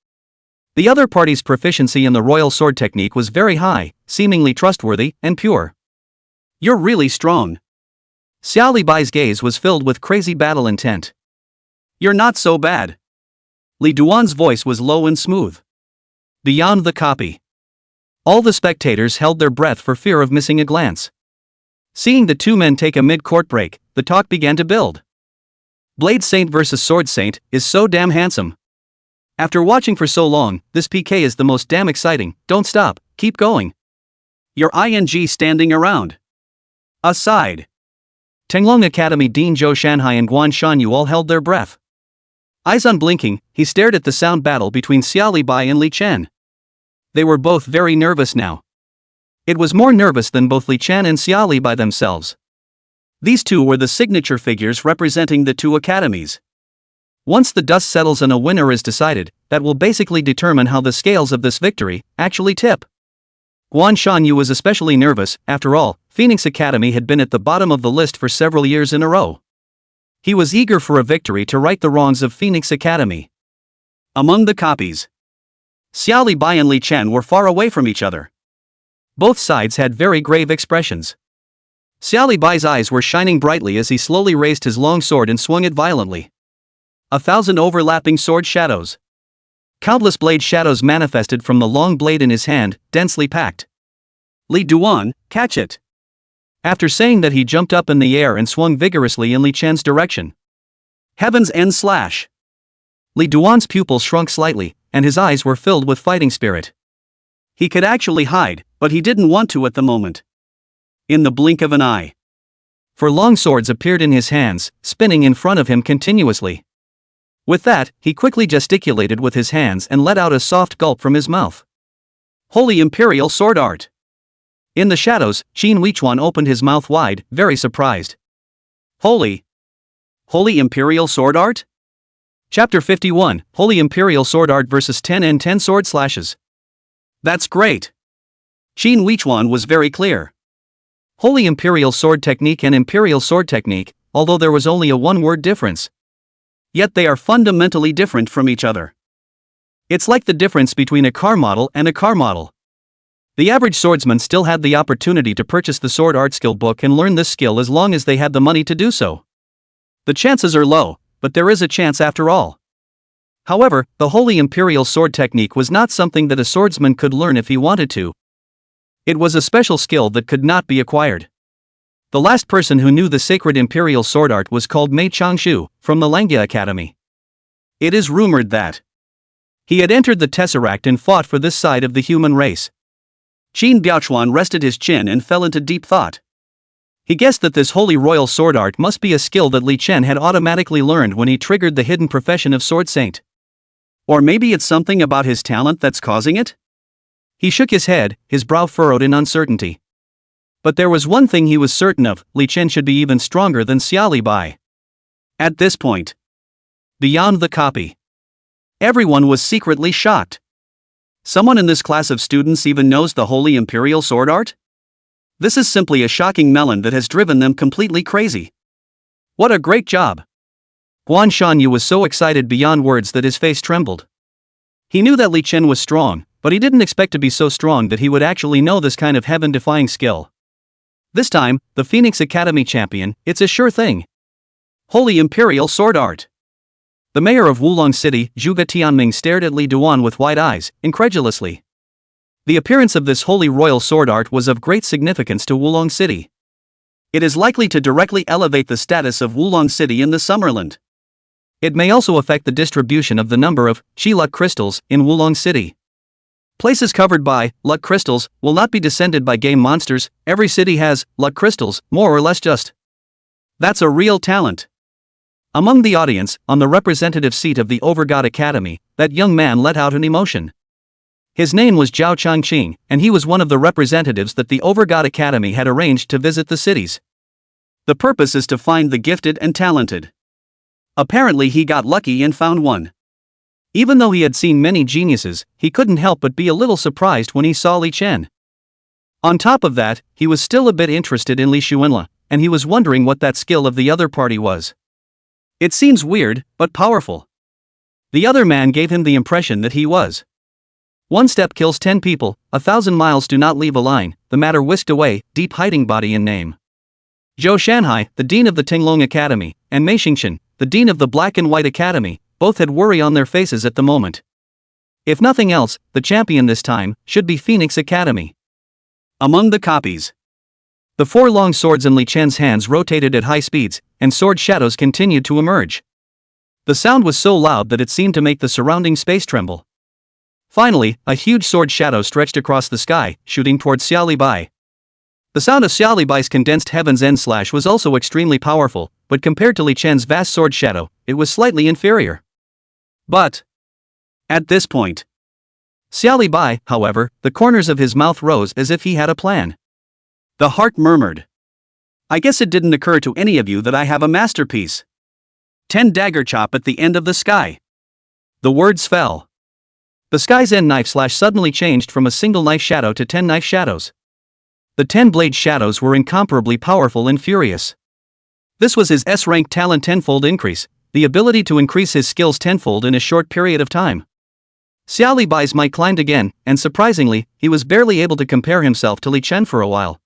The other party's proficiency in the royal sword technique was very high, seemingly trustworthy and pure. You're really strong. Xia Libai's gaze was filled with crazy battle intent. You're not so bad. Li Duan's voice was low and smooth. Beyond the copy. All the spectators held their breath for fear of missing a glance. Seeing the two men take a mid-court break, the talk began to build. Blade Saint versus Sword Saint is so damn handsome. After watching for so long, this PK is the most damn exciting. Don't stop, keep going. Your ing standing around. Aside. Tenglong Academy Dean Zhou Shanhai and Guan Shanyu all held their breath. Eyes unblinking, he stared at the sound battle between Xia Libai and Li Chen. They were both very nervous now. It was more nervous than both Li Chen and Xia Libai themselves. These two were the signature figures representing the two academies. Once the dust settles and a winner is decided, that will basically determine how the scales of this victory actually tip. Guan Shanyu was especially nervous. After all, Phoenix Academy had been at the bottom of the list for several years in a row. He was eager for a victory to right the wrongs of Phoenix Academy. Among the copies, Xia Libai and Li Chen were far away from each other. Both sides had very grave expressions. Xia Libai's eyes were shining brightly as he slowly raised his long sword and swung it violently. 1,000 overlapping sword shadows. Countless blade shadows manifested from the long blade in his hand, densely packed. Li Duan, catch it. After saying that, he jumped up in the air and swung vigorously in Li Chen's direction. Heaven's End slash. Li Duan's pupils shrunk slightly, and his eyes were filled with fighting spirit. He could actually hide, but he didn't want to at the moment. In the blink of an eye, 4 long swords appeared in his hands, spinning in front of him continuously. With that, he quickly gesticulated with his hands and let out a soft gulp from his mouth. Holy Imperial Sword Art! In the shadows, Qin Huichuan opened his mouth wide, very surprised. Holy Imperial Sword Art? Chapter 51, Holy Imperial Sword Art vs 10 and 10 Sword Slashes. That's great! Qin Huichuan was very clear. Holy Imperial Sword Technique and Imperial Sword Technique, although there was only a one-word difference. Yet they are fundamentally different from each other. It's like the difference between a car model and a car model. The average swordsman still had the opportunity to purchase the Sword Art Skill book and learn this skill as long as they had the money to do so. The chances are low, but there is a chance after all. However, the Holy Imperial Sword Technique was not something that a swordsman could learn if he wanted to. It was a special skill that could not be acquired. The last person who knew the sacred Imperial Sword Art was called Mei Changshu, from the Langya Academy. It is rumored that he had entered the Tesseract and fought for this side of the human race. Qin Biaochuan rested his chin and fell into deep thought. He guessed that this holy royal sword art must be a skill that Li Chen had automatically learned when he triggered the hidden profession of Sword Saint. Or maybe it's something about his talent that's causing it? He shook his head, his brow furrowed in uncertainty. But there was one thing he was certain of: Li Chen should be even stronger than Xia Libai. At this point, beyond the copy, everyone was secretly shocked. Someone in this class of students even knows the Holy Imperial Sword Art? This is simply a shocking melon that has driven them completely crazy. What a great job! Guan Shanyu was so excited beyond words that his face trembled. He knew that Li Chen was strong, but he didn't expect to be so strong that he would actually know this kind of heaven-defying skill. This time, the Phoenix Academy champion, it's a sure thing. Holy Imperial Sword Art! The mayor of Wulong City, Zhuge Tianming, stared at Li Duan with wide eyes, incredulously. The appearance of this holy royal sword art was of great significance to Wulong City. It is likely to directly elevate the status of Wulong City in the Summerland. It may also affect the distribution of the number of Qi luck crystals in Wulong City. Places covered by luck crystals will not be descended by game monsters. Every city has luck crystals, more or less just. That's a real talent. Among the audience, on the representative seat of the Overgod Academy, that young man let out an emotion. His name was Zhao Changqing, and he was one of the representatives that the Overgod Academy had arranged to visit the cities. The purpose is to find the gifted and talented. Apparently he got lucky and found one. Even though he had seen many geniuses, he couldn't help but be a little surprised when he saw Li Chen. On top of that, he was still a bit interested in Li Xuanla, and he was wondering what that skill of the other party was. It seems weird, but powerful. The other man gave him the impression that he was. One step kills 10 people, 1,000 miles do not leave a line, the matter whisked away, deep hiding body and name. Zhou Shanhai, the dean of the Tinglong Academy, and Mei Xingqian, the dean of the Black and White Academy, both had worry on their faces at the moment. If nothing else, the champion this time should be Phoenix Academy. Among the copies, the 4 long swords in Li Chen's hands rotated at high speeds, and sword shadows continued to emerge. The sound was so loud that it seemed to make the surrounding space tremble. Finally, a huge sword shadow stretched across the sky, shooting towards Xia Li Bai. The sound of Xia Li Bai's condensed Heaven's End slash was also extremely powerful, but compared to Li Chen's vast sword shadow, it was slightly inferior. But at this point, Xia Li Bai, however, the corners of his mouth rose as if he had a plan. The heart murmured. I guess it didn't occur to any of you that I have a masterpiece. 10 dagger chop at the end of the sky. The words fell. The sky's end knife slash suddenly changed from a single knife shadow to 10 knife shadows. The 10 blade shadows were incomparably powerful and furious. This was his S-rank talent tenfold increase, the ability to increase his skills tenfold in a short period of time. Xia Li Bai's might climbed again, and surprisingly, he was barely able to compare himself to Li Chen for a while.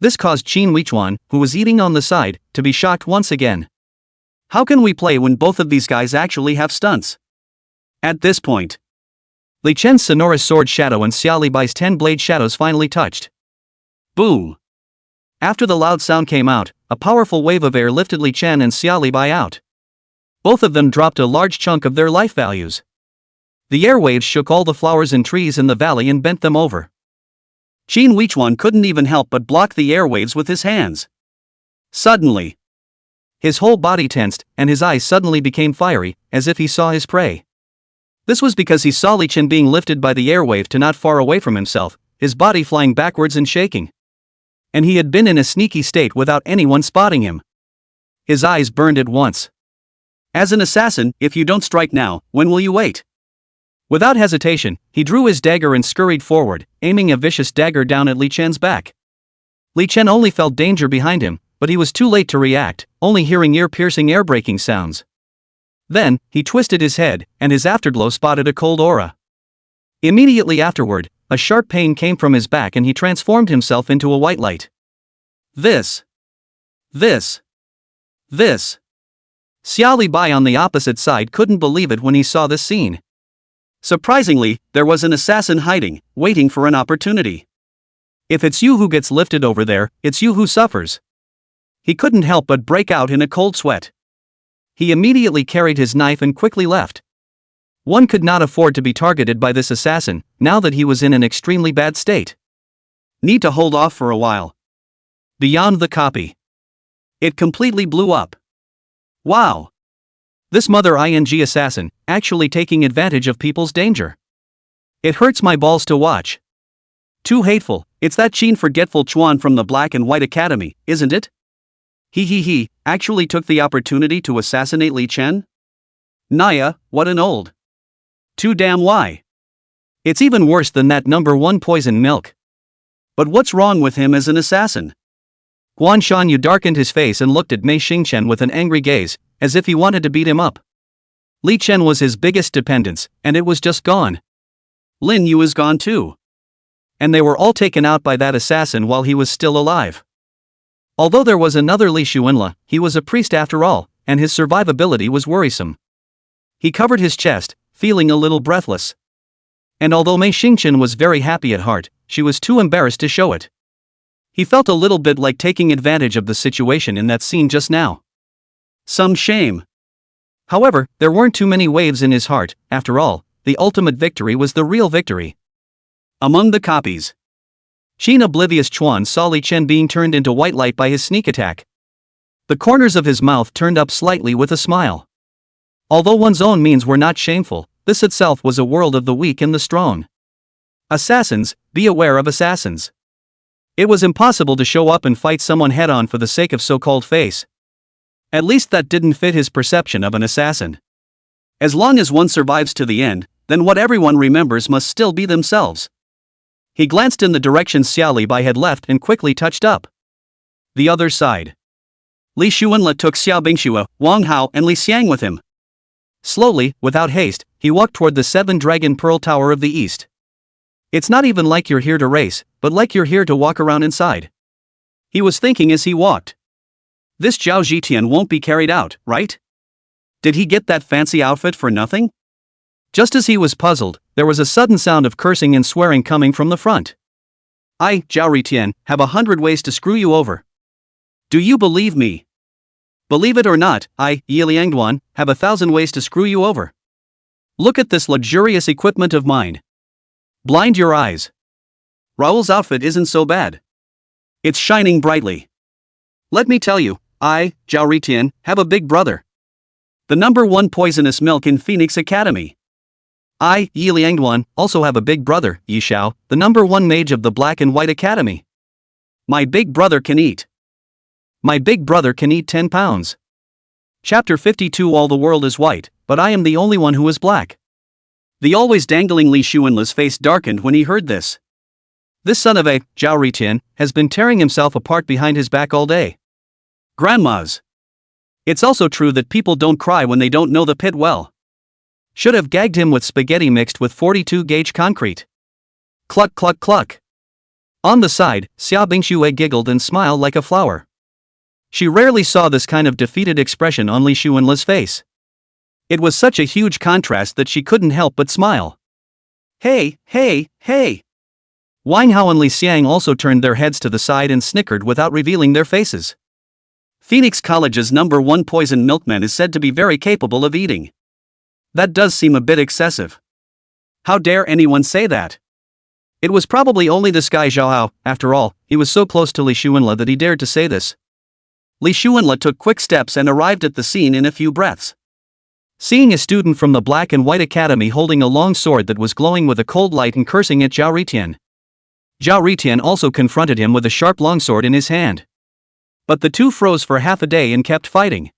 This caused Qin Weichuan, who was eating on the side, to be shocked once again. How can we play when both of these guys actually have stunts? At this point, Li Chen's sonorous sword shadow and Xia Li Bai's 10 blade shadows finally touched. Boom! After the loud sound came out, a powerful wave of air lifted Li Chen and Xia Li Bai out. Both of them dropped a large chunk of their life values. The airwaves shook all the flowers and trees in the valley and bent them over. Qin Weichuan couldn't even help but block the airwaves with his hands. Suddenly, his whole body tensed, and his eyes suddenly became fiery, as if he saw his prey. This was because he saw Li Chen being lifted by the airwave to not far away from himself, his body flying backwards and shaking. And he had been in a sneaky state without anyone spotting him. His eyes burned at once. As an assassin, if you don't strike now, when will you wait? Without hesitation, he drew his dagger and scurried forward, aiming a vicious dagger down at Li Chen's back. Li Chen only felt danger behind him, but he was too late to react, only hearing ear-piercing air-breaking sounds. Then, he twisted his head, and his afterglow spotted a cold aura. Immediately afterward, a sharp pain came from his back and he transformed himself into a white light. This. Xia Li Bai on the opposite side couldn't believe it when he saw this scene. Surprisingly, there was an assassin hiding, waiting for an opportunity. If it's you who gets lifted over there, it's you who suffers. He couldn't help but break out in a cold sweat. He immediately carried his knife and quickly left. One could not afford to be targeted by this assassin, now that he was in an extremely bad state. Need to hold off for a while. Beyond the copy. It completely blew up. Wow! This mother-ing assassin, actually taking advantage of people's danger. It hurts my balls to watch. Too hateful, it's that Qin forgetful Chuan from the Black and White Academy, isn't it? He actually took the opportunity to assassinate Li Chen? Naya, what an old. Too damn why. It's even worse than that number 1 poison milk. But what's wrong with him as an assassin? Guan Shanyu darkened his face and looked at Mei Xingqian with an angry gaze, as if he wanted to beat him up. Li Chen was his biggest dependence, and it was just gone. Lin Yu is gone too. And they were all taken out by that assassin while he was still alive. Although there was another Li Xuanla, he was a priest after all, and his survivability was worrisome. He covered his chest, feeling a little breathless. And although Mei Xingqian was very happy at heart, she was too embarrassed to show it. He felt a little bit like taking advantage of the situation in that scene just now. Some shame. However, there weren't too many waves in his heart, after all, the ultimate victory was the real victory. Among the copies, Qin Oblivious Chuan saw Li Chen being turned into white light by his sneak attack. The corners of his mouth turned up slightly with a smile. Although one's own means were not shameful, this itself was a world of the weak and the strong. Assassins, be aware of assassins. It was impossible to show up and fight someone head-on for the sake of so-called face. At least that didn't fit his perception of an assassin. As long as one survives to the end, then what everyone remembers must still be themselves. He glanced in the direction Xiao Libai had left and quickly touched up. The other side. Li Xuanle took Xiao Bingxue, Wang Hao and Li Xiang with him. Slowly, without haste, he walked toward the 7-dragon pearl tower of the east. It's not even like you're here to race, but like you're here to walk around inside. He was thinking as he walked. This Zhao Zhitian won't be carried out, right? Did he get that fancy outfit for nothing? Just as he was puzzled, there was a sudden sound of cursing and swearing coming from the front. I, Zhao Ritian, have 100 ways to screw you over. Do you believe me? Believe it or not, I, Yi Liangduan, have 1,000 ways to screw you over. Look at this luxurious equipment of mine. Blind your eyes. Raoul's outfit isn't so bad. It's shining brightly. Let me tell you, I, Zhao Ritian, have a big brother. The #1 poisonous milk in Phoenix Academy. I, Yi Liangduan, also have a big brother, Yi Xiao, the #1 mage of the Black and White Academy. My big brother can eat. My big brother can eat 10 pounds. Chapter 52. All the world is white, but I am the only one who is black. The always dangling Li Xuanle's face darkened when he heard this. This son of a, Zhao Ritian, has been tearing himself apart behind his back all day. Grandmas. It's also true that people don't cry when they don't know the pit well. Should have gagged him with spaghetti mixed with 42-gauge concrete. Cluck cluck cluck. On the side, Xia Bingxue giggled and smiled like a flower. She rarely saw this kind of defeated expression on Li Xuanle's face. It was such a huge contrast that she couldn't help but smile. Hey, hey, hey! Wang Hao and Li Xiang also turned their heads to the side and snickered without revealing their faces. Phoenix College's #1 poison milkman is said to be very capable of eating. That does seem a bit excessive. How dare anyone say that? It was probably only this guy Zhao Hao, after all, he was so close to Li Xuanle that he dared to say this. Li Xuanle took quick steps and arrived at the scene in a few breaths. Seeing a student from the Black and White Academy holding a long sword that was glowing with a cold light and cursing at Zhao Ritian. Zhao Ritian also confronted him with a sharp longsword in his hand. But the two froze for half a day and kept fighting.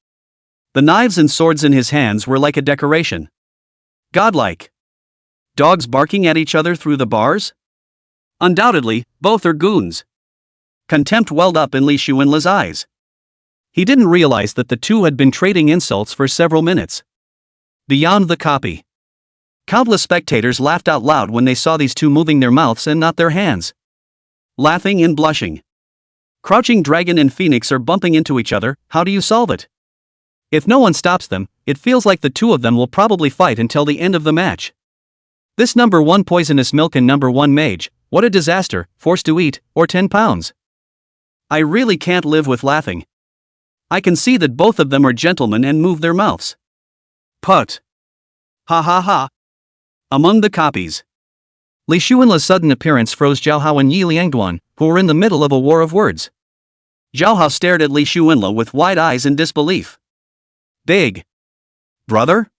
The knives and swords in his hands were like a decoration. Godlike. Dogs barking at each other through the bars? Undoubtedly, both are goons. Contempt welled up in Li Xuanle's eyes. He didn't realize that the two had been trading insults for several minutes. Beyond the copy. Countless spectators laughed out loud when they saw these two moving their mouths and not their hands. Laughing and blushing. Crouching Dragon and Phoenix are bumping into each other. How do you solve it? If no one stops them, it feels like the two of them will probably fight until the end of the match. This #1 poisonous milk and #1 mage, what a disaster, forced to eat, or 10 pounds. I really can't live with laughing. I can see that both of them are gentlemen and move their mouths. Put. Ha ha ha. Among the copies. Li Xuanle's sudden appearance froze Zhao Hao and Yi Liangduan, who were in the middle of a war of words. Zhao Hao stared at Li Xuanle with wide eyes in disbelief. Big brother?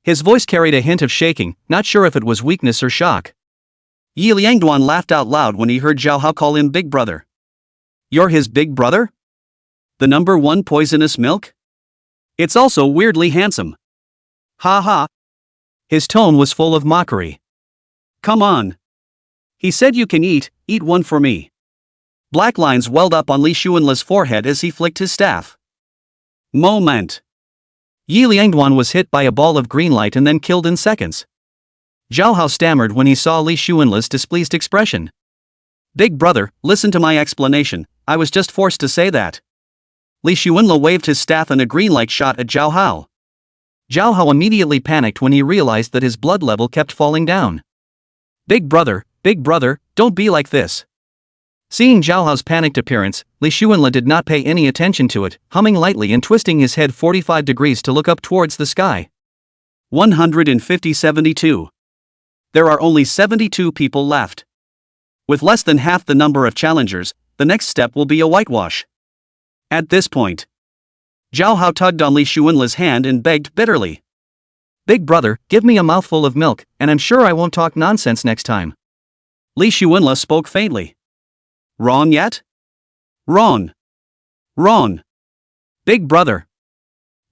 His voice carried a hint of shaking, not sure if it was weakness or shock. Yi Liangduan laughed out loud when he heard Zhao Hao call him big brother. You're his big brother? The #1 poisonous milk? It's also weirdly handsome. Ha ha. His tone was full of mockery. Come on. He said you can eat one for me. Black lines welled up on Li Xuanle's forehead as he flicked his staff. Moment. Yi Liangduan was hit by a ball of green light and then killed in seconds. Zhao Hao stammered when he saw Li Xuanle's displeased expression. Big brother, listen to my explanation, I was just forced to say that. Li Xuanle waved his staff and a green light shot at Zhao Hao. Zhao Hao immediately panicked when he realized that his blood level kept falling down. Big brother, don't be like this. Seeing Zhao Hao's panicked appearance, Li Xuanle did not pay any attention to it, humming lightly and twisting his head 45 degrees to look up towards the sky. 150-72. There are only 72 people left. With less than half the number of challengers, the next step will be a whitewash. At this point, Zhao Hao tugged on Li Xuanle's hand and begged bitterly. Big brother, give me a mouthful of milk, and I'm sure I won't talk nonsense next time. Li Xuanle spoke faintly. Wrong yet? Wrong. Wrong. Big brother.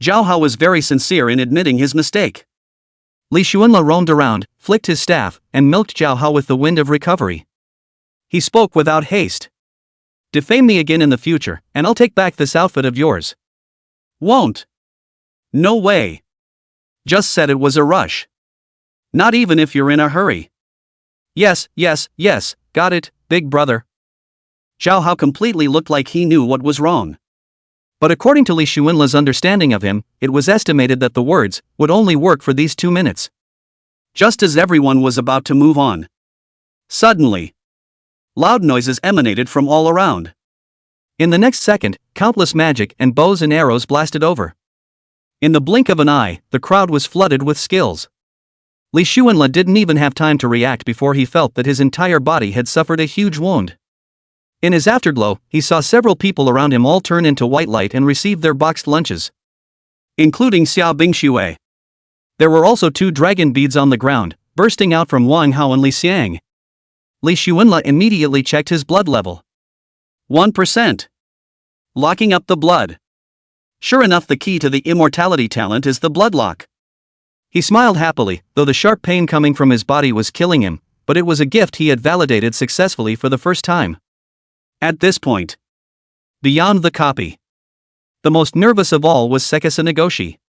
Zhao Hao was very sincere in admitting his mistake. Li Xuanle roamed around, flicked his staff, and milked Zhao Hao with the wind of recovery. He spoke without haste. Defame me again in the future, and I'll take back this outfit of yours. Won't. No way. Just said it was a rush. Not even if you're in a hurry. Yes, got it, big brother. Zhao Hao completely looked like he knew what was wrong. But according to Li Xuanle's understanding of him, it was estimated that the words would only work for these 2 minutes. Just as everyone was about to move on. Suddenly, loud noises emanated from all around. In the next second, countless magic and bows and arrows blasted over. In the blink of an eye, the crowd was flooded with skills. Li Xuanle didn't even have time to react before he felt that his entire body had suffered a huge wound. In his afterglow, he saw several people around him all turn into white light and receive their boxed lunches. Including Xia Bingshui. There were also 2 dragon beads on the ground, bursting out from Wang Hao and Li Xiang. Li Xuanle immediately checked his blood level. 1%. Locking up the blood. Sure enough, the key to the immortality talent is the bloodlock. He smiled happily, though the sharp pain coming from his body was killing him, but it was a gift he had validated successfully for the first time. At this point, beyond the copy, the most nervous of all was Sekasa Nagoshi.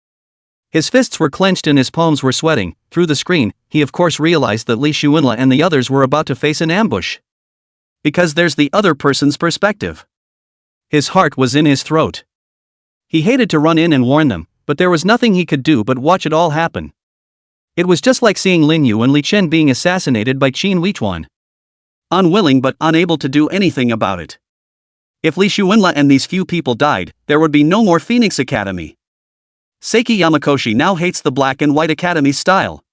His fists were clenched and his palms were sweating. Through the screen, he of course realized that Li Xuanle and the others were about to face an ambush. Because there's the other person's perspective. His heart was in his throat. He hated to run in and warn them, but there was nothing he could do but watch it all happen. It was just like seeing Lin Yu and Li Chen being assassinated by Qin Lichuan. Unwilling but unable to do anything about it. If Li Xuanle and these few people died, there would be no more Phoenix Academy. Seiki Yamakoshi now hates the Black and White Academy style.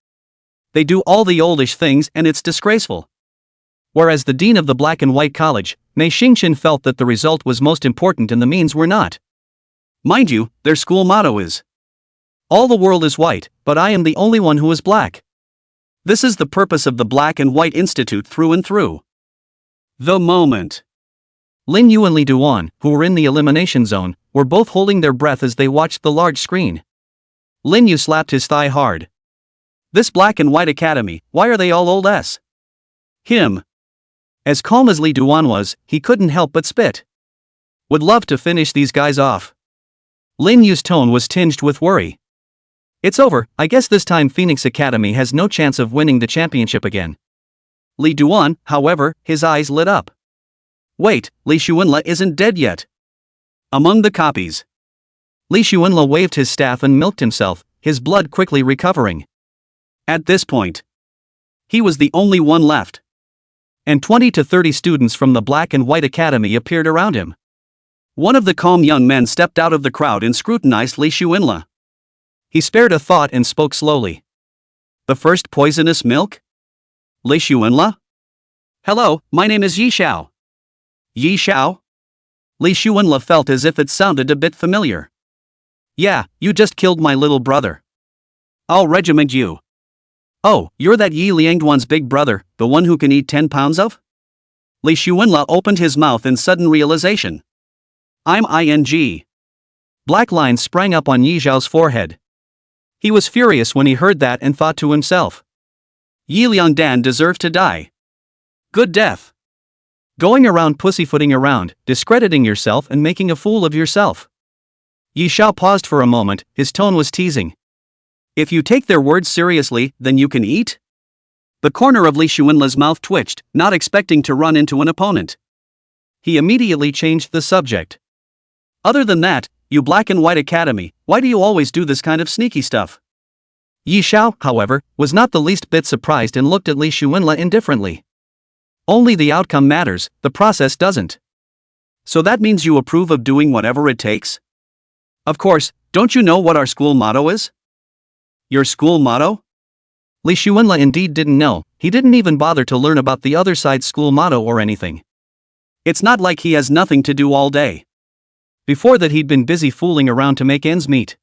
They do all the oldish things and it's disgraceful. Whereas the dean of the Black and White College, Mei Xingqian, felt that the result was most important and the means were not. Mind you, their school motto is, "All the world is white, but I am the only one who is black." This is the purpose of the Black and White Institute through and through. The moment Lin Yu and Li Duan, who were in the elimination zone, were both holding their breath as they watched the large screen. Lin Yu slapped his thigh hard. This Black and White Academy, why are they all old s? Him. As calm as Li Duan was, he couldn't help but spit. Would love to finish these guys off. Lin Yu's tone was tinged with worry. It's over, I guess this time Phoenix Academy has no chance of winning the championship again. Li Duan, however, his eyes lit up. Wait, Li Xuanle isn't dead yet. Among the copies, Li Xuanle waved his staff and milked himself, his blood quickly recovering. At this point, he was the only one left. And 20 to 30 students from the Black and White Academy appeared around him. One of the calm young men stepped out of the crowd and scrutinized Li Xuanle. He spared a thought and spoke slowly. The first poisonous milk? Li Xuanle? Hello, my name is Yi Xiao. Yi Xiao? Li Xuanle felt as if it sounded a bit familiar. Yeah, you just killed my little brother. I'll regiment you. Oh, you're that Yi Liangduan's big brother, the one who can eat 10 pounds of? Li Xuanle opened his mouth in sudden realization. I'm ing. Black lines sprang up on Yi Xiao's forehead. He was furious when he heard that and thought to himself. Yi Liangdan deserved to die. Good death. Going around pussyfooting around, discrediting yourself and making a fool of yourself. Yi Xiao paused for a moment, his tone was teasing. If you take their words seriously, then you can eat? The corner of Li Xuanle's mouth twitched, not expecting to run into an opponent. He immediately changed the subject. Other than that, you Black and White Academy, why do you always do this kind of sneaky stuff? Yi Xiao, however, was not the least bit surprised and looked at Li Xuanle indifferently. Only the outcome matters, the process doesn't. So that means you approve of doing whatever it takes? Of course, don't you know what our school motto is? Your school motto? Li Xuanle indeed didn't know, he didn't even bother to learn about the other side's school motto or anything. It's not like he has nothing to do all day. Before that he'd been busy fooling around to make ends meet.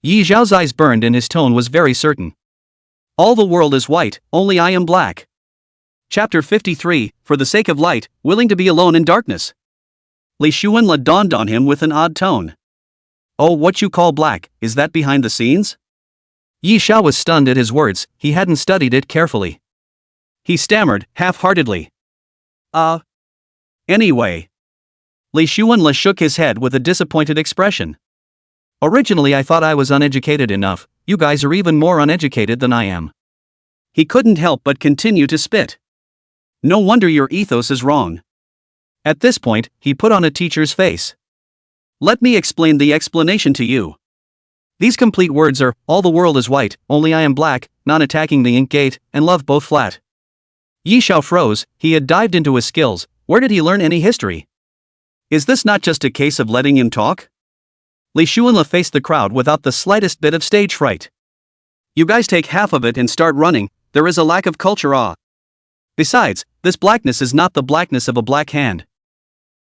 Yi Xiao's eyes burned and his tone was very certain. All the world is white, only I am black. Chapter 53, For the Sake of Light, Willing to be Alone in Darkness. Li Xuanle dawned on him with an odd tone. Oh, what you call black, is that behind the scenes? Yi Xiao was stunned at his words, he hadn't studied it carefully. He stammered, half-heartedly. Anyway. Li Xuanla shook his head with a disappointed expression. Originally I thought I was uneducated enough, you guys are even more uneducated than I am. He couldn't help but continue to spit. No wonder your ethos is wrong. At this point, he put on a teacher's face. Let me explain the explanation to you. These complete words are, all the world is white, only I am black, non-attacking the ink gate, and love both flat. Yi Xiao froze, he had dived into his skills, where did he learn any history? Is this not just a case of letting him talk? Li Xuanla faced the crowd without the slightest bit of stage fright. You guys take half of it and start running, there is a lack of culture. Besides, this blackness is not the blackness of a black hand.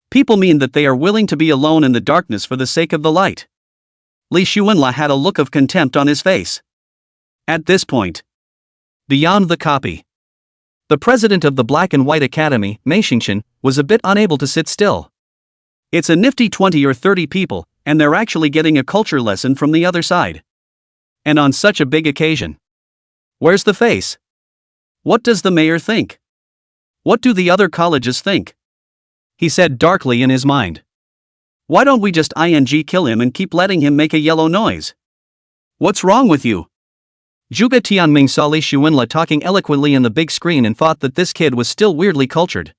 People mean that they are willing to be alone in the darkness for the sake of the light. Li Xuanla had a look of contempt on his face. At this point, beyond the copy, the president of the Black and White Academy, Mei Xingqian, was a bit unable to sit still. It's a nifty 20 or 30 people, and they're actually getting a culture lesson from the other side. And on such a big occasion. Where's the face? What does the mayor think? What do the other colleges think? He said darkly in his mind. Why don't we just kill him and keep letting him make a yellow noise? What's wrong with you? Zhuge Tianming saw Li Xuanla talking eloquently in the big screen and thought that this kid was still weirdly cultured.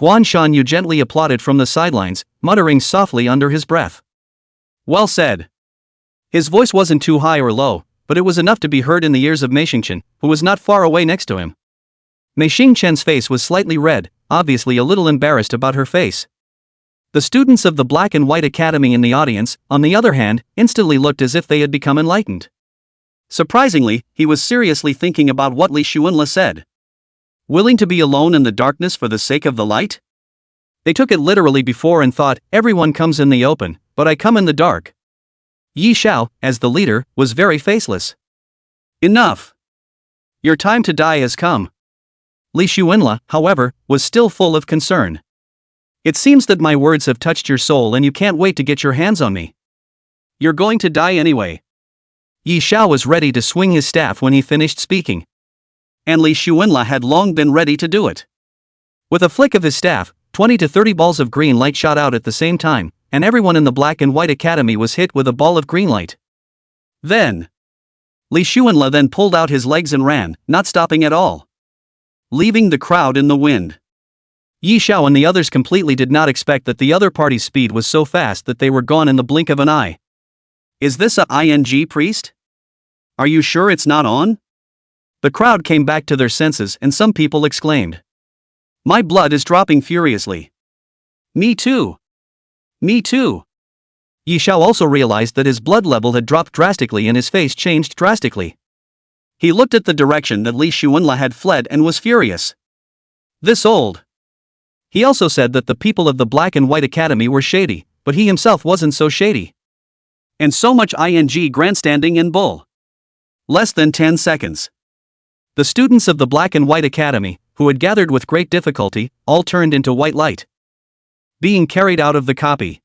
Guan Shanyu gently applauded from the sidelines, muttering softly under his breath. Well said. His voice wasn't too high or low, but it was enough to be heard in the ears of Mei Xingqian, who was not far away next to him. Mei Xingqian's face was slightly red, obviously a little embarrassed about her face. The students of the Black and White Academy in the audience, on the other hand, instantly looked as if they had become enlightened. Surprisingly, he was seriously thinking about what Li Xuanla said. Willing to be alone in the darkness for the sake of the light? They took it literally before and thought, everyone comes in the open, but I come in the dark. Yi Xiao, as the leader, was very faceless. Enough. Your time to die has come. Li Xuanla, however, was still full of concern. It seems that my words have touched your soul and you can't wait to get your hands on me. You're going to die anyway. Yi Xiao was ready to swing his staff when he finished speaking. And Li Xuanla had long been ready to do it. With a flick of his staff, 20 to 30 balls of green light shot out at the same time, and everyone in the Black and White Academy was hit with a ball of green light. Then, Li Xuanla then pulled out his legs and ran, not stopping at all, leaving the crowd in the wind. Yi Xiao and the others completely did not expect that the other party's speed was so fast that they were gone in the blink of an eye. Is this a ING priest? Are you sure it's not on? The crowd came back to their senses and some people exclaimed. My blood is dropping furiously. Me too. Me too. Yi Xiao also realized that his blood level had dropped drastically and his face changed drastically. He looked at the direction that Li Xuanla had fled and was furious. This old. He also said that the people of the Black and White Academy were shady, but he himself wasn't so shady. And so much ING grandstanding and bull. Less than 10 seconds. The students of the Black and White Academy, who had gathered with great difficulty, all turned into white light. Being carried out of the copy.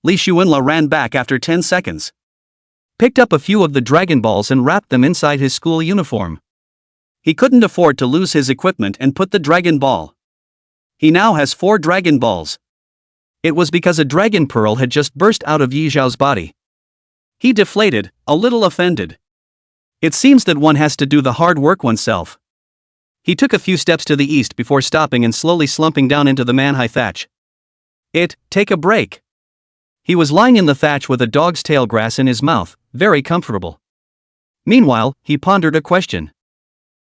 Li Xuanla ran back after 10 seconds. Picked up a few of the Dragon Balls and wrapped them inside his school uniform. He couldn't afford to lose his equipment and put the Dragon Ball. He now has 4 Dragon Balls. It was because a Dragon Pearl had just burst out of Yi Xiao's body. He deflated, a little offended. It seems that one has to do the hard work oneself. He took a few steps to the east before stopping and slowly slumping down into the manhwa thatch. Take a break. He was lying in the thatch with a dog's tail grass in his mouth, very comfortable. Meanwhile, he pondered a question.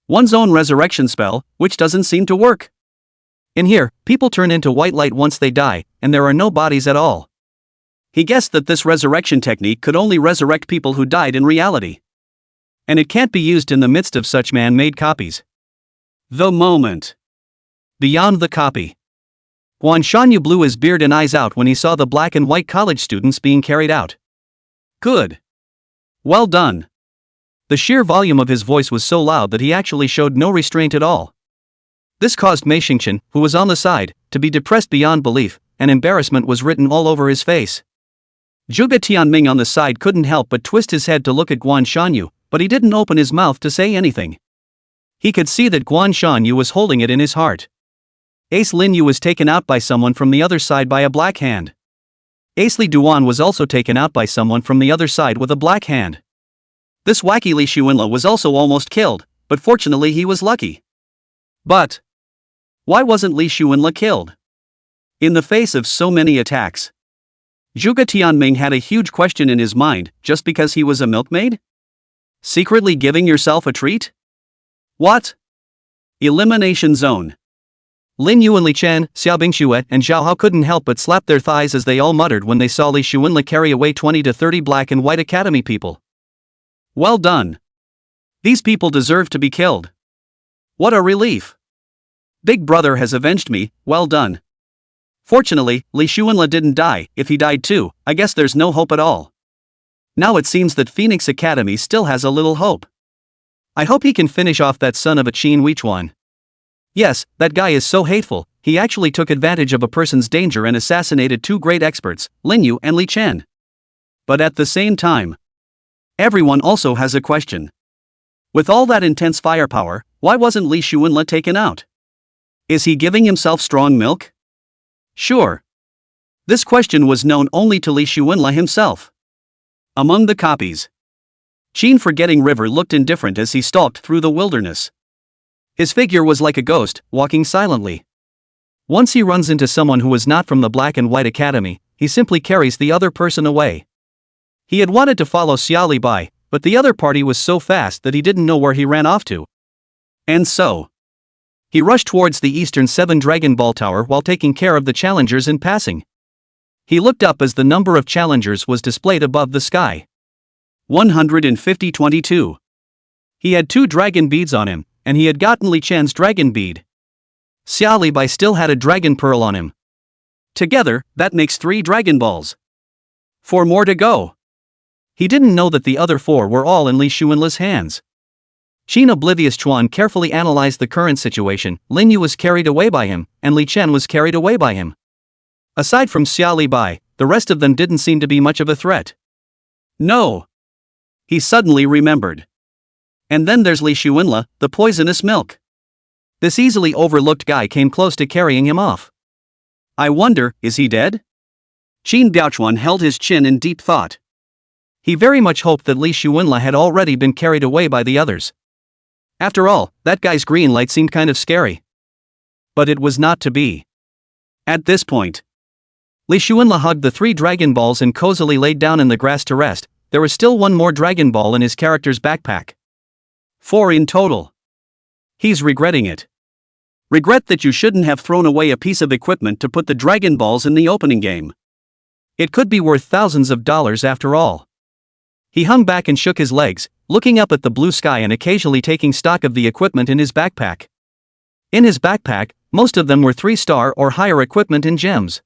One's own resurrection spell, which doesn't seem to work. In here, people turn into white light once they die, and there are no bodies at all. He guessed that this resurrection technique could only resurrect people who died in reality. And it can't be used in the midst of such man-made copies. The moment. Beyond the copy. Guan Shanyu blew his beard and eyes out when he saw the Black and White college students being carried out. Good. Well done. The sheer volume of his voice was so loud that he actually showed no restraint at all. This caused Mei Xingqian, who was on the side, to be depressed beyond belief, and embarrassment was written all over his face. Zhuge Tianming on the side couldn't help but twist his head to look at Guan Shanyu, but he didn't open his mouth to say anything. He could see that Guan Shanyu was holding it in his heart. Ace Lin Yu was taken out by someone from the other side by a black hand. Ace Li Duan was also taken out by someone from the other side with a black hand. This wacky Li Xuanla was also almost killed, but fortunately he was lucky. But why wasn't Li Xuanla killed? In the face of so many attacks, Zhuge Tianming had a huge question in his mind. Just because he was a milkmaid? Secretly giving yourself a treat? What? Elimination zone. Lin Yu and Li Chen, Xiaobingxue, and Zhao Hao couldn't help but slap their thighs as they all muttered when they saw Li Xuanla carry away 20 to 30 black and white academy people. Well done. These people deserve to be killed. What a relief. Big brother has avenged me. Well done. Fortunately, Li Xuanla didn't die. If he died too, I guess there's no hope at all. Now it seems that Phoenix Academy still has a little hope. I hope he can finish off that son of a Qin Weichuan. Yes, that guy is so hateful. He actually took advantage of a person's danger and assassinated two great experts, Lin Yu and Li Chen. But at the same time, everyone also has a question. With all that intense firepower, why wasn't Li Xuanla taken out? Is he giving himself strong milk? Sure. This question was known only to Li Xuanla himself. Among the copies, Qin Forgetting River looked indifferent as he stalked through the wilderness. His figure was like a ghost, walking silently. Once he runs into someone who is not from the Black and White Academy, he simply carries the other person away. He had wanted to follow Xia Li Bai, but the other party was so fast that he didn't know where he ran off to. And so, he rushed towards the eastern 7 Dragon Ball Tower while taking care of the challengers in passing. He looked up as the number of challengers was displayed above the sky. 150-22. He had 2 dragon beads on him, and he had gotten Li Chen's dragon bead. Xia Li Bai still had a dragon pearl on him. Together, that makes 3 Dragon Balls. 4 more to go. He didn't know that the other 4 were all in Li Xuanla's hands. Qin Oblivious Chuan carefully analyzed the current situation. Lin Yu was carried away by him, and Li Chen was carried away by him. Aside from Xia Li Bai, the rest of them didn't seem to be much of a threat. No. He suddenly remembered. And then there's Li Xuanla, the poisonous milk. This easily overlooked guy came close to carrying him off. I wonder, is he dead? Qin Biaochuan held his chin in deep thought. He very much hoped that Li Xuanla had already been carried away by the others. After all, that guy's green light seemed kind of scary. But it was not to be. At this point, Li Xuanla hugged the 3 Dragon Balls and cozily laid down in the grass to rest. There was still 1 more Dragon Ball in his character's backpack. 4 in total. He's regretting it. Regret that you shouldn't have thrown away a piece of equipment to put the Dragon Balls in the opening game. It could be worth thousands of dollars after all. He hung back and shook his legs, looking up at the blue sky and occasionally taking stock of the equipment in his backpack. In his backpack, most of them were 3-star or higher equipment in gems.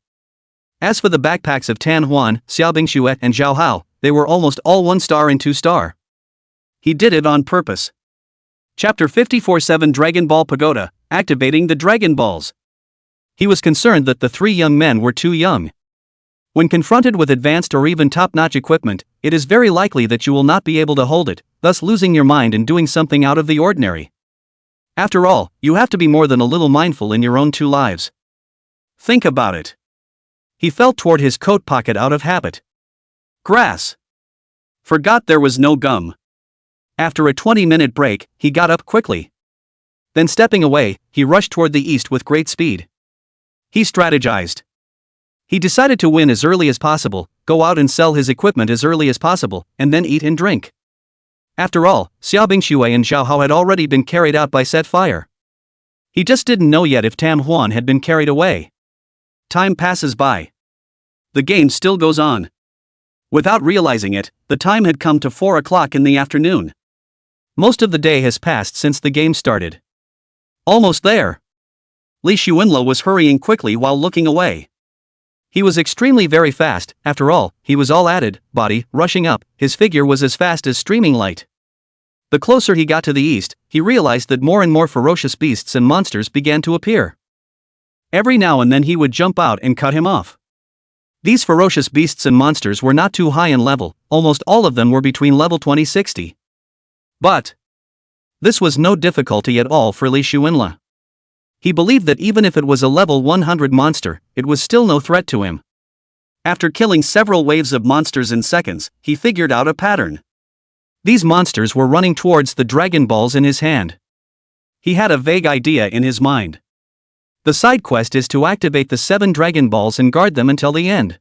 As for the backpacks of Tan Huan, Xiaobingxue, and Zhao Hao, they were almost all 1-star and 2-star. He did it on purpose. Chapter 54-7 Dragon Ball Pagoda, Activating the Dragon Balls. He was concerned that the 3 young men were too young. When confronted with advanced or even top-notch equipment, it is very likely that you will not be able to hold it, thus losing your mind and doing something out of the ordinary. After all, you have to be more than a little mindful in your own 2 lives. Think about it. He felt toward his coat pocket out of habit. Grass. Forgot there was no gum. After a 20-minute break, he got up quickly. Then stepping away, he rushed toward the east with great speed. He strategized. He decided to win as early as possible, go out and sell his equipment as early as possible, and then eat and drink. After all, Xiaobingxue and Zhao Hao had already been carried out by set fire. He just didn't know yet if Tam Huan had been carried away. Time passes by. The game still goes on. Without realizing it, the time had come to 4 o'clock in the afternoon. Most of the day has passed since the game started. Almost there. Li Xuanla was hurrying quickly while looking away. He was extremely very fast. After all, he was all added, body, rushing up. His figure was as fast as streaming light. The closer he got to the east, he realized that more and more ferocious beasts and monsters began to appear. Every now and then he would jump out and cut him off. These ferocious beasts and monsters were not too high in level, almost all of them were between level 20-60. But this was no difficulty at all for Li Shuinla. He believed that even if it was a level 100 monster, it was still no threat to him. After killing several waves of monsters in seconds, he figured out a pattern. These monsters were running towards the Dragon Balls in his hand. He had a vague idea in his mind. The side quest is to activate the 7 Dragon Balls and guard them until the end.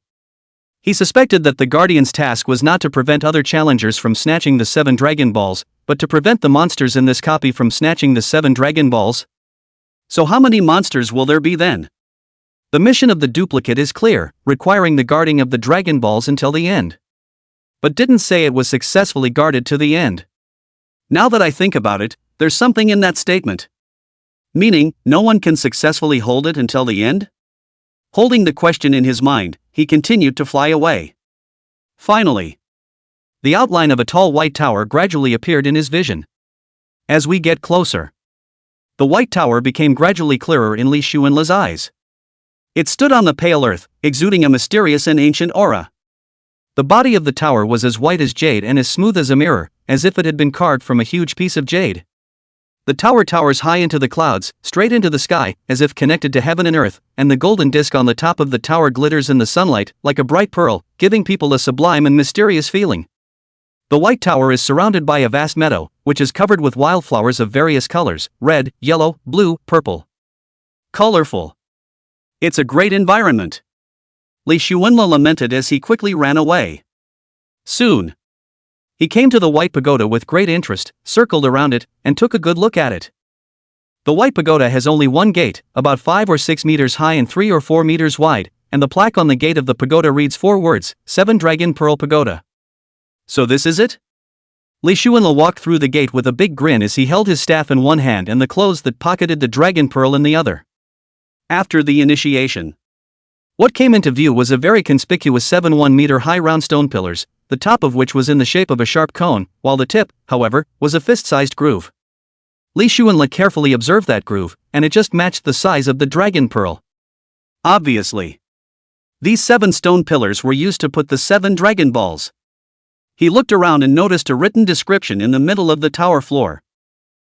He suspected that the Guardian's task was not to prevent other challengers from snatching the 7 Dragon Balls, but to prevent the monsters in this copy from snatching the 7 Dragon Balls. So how many monsters will there be then? The mission of the duplicate is clear, requiring the guarding of the Dragon Balls until the end. But didn't say it was successfully guarded to the end. Now that I think about it, there's something in that statement. Meaning, no one can successfully hold it until the end? Holding the question in his mind, he continued to fly away. Finally, the outline of a tall white tower gradually appeared in his vision. As we get closer, the white tower became gradually clearer in Li Shuinla's eyes. It stood on the pale earth, exuding a mysterious and ancient aura. The body of the tower was as white as jade and as smooth as a mirror, as if it had been carved from a huge piece of jade. The tower towers high into the clouds, straight into the sky, as if connected to heaven and earth, and the golden disk on the top of the tower glitters in the sunlight, like a bright pearl, giving people a sublime and mysterious feeling. The white tower is surrounded by a vast meadow, which is covered with wildflowers of various colors: red, yellow, blue, purple. Colorful. It's a great environment. Li Shuinla lamented as he quickly ran away. Soon, he came to the white pagoda with great interest, circled around it, and took a good look at it. The white pagoda has only one gate, about 5 or 6 meters high and 3 or 4 meters wide, and the plaque on the gate of the pagoda reads 4 words: 7 Dragon Pearl Pagoda. So this is it? Li Shuinla walked through the gate with a big grin as he held his staff in one hand and the clothes that pocketed the dragon pearl in the other. After the initiation, what came into view was a very conspicuous 7 1-meter high round stone pillars, the top of which was in the shape of a sharp cone, while the tip, however, was a fist-sized groove. Li Shuinla carefully observed that groove, and it just matched the size of the dragon pearl. Obviously, these 7 stone pillars were used to put the 7 Dragon Balls. He looked around and noticed a written description in the middle of the tower floor.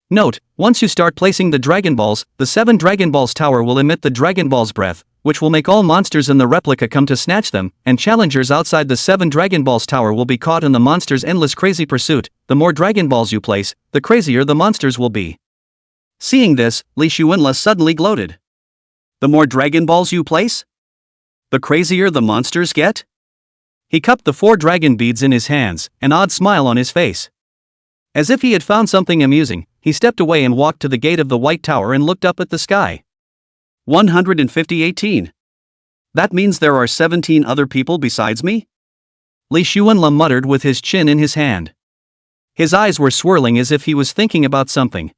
Note: once you start placing the Dragon Balls, the 7 Dragon Balls tower will emit the Dragon Balls breath, which will make all monsters in the replica come to snatch them, and challengers outside the 7 Dragon Balls tower will be caught in the monster's endless crazy pursuit. The more Dragon Balls you place, the crazier the monsters will be. Seeing this, Li Shuinla suddenly gloated. The more Dragon Balls you place, the crazier the monsters get? He cupped the 4 dragon beads in his hands, an odd smile on his face. As if he had found something amusing, he stepped away and walked to the gate of the white tower and looked up at the sky. 150-18. That means there are 17 other people besides me? Li Shuinla muttered with his chin in his hand. His eyes were swirling as if he was thinking about something.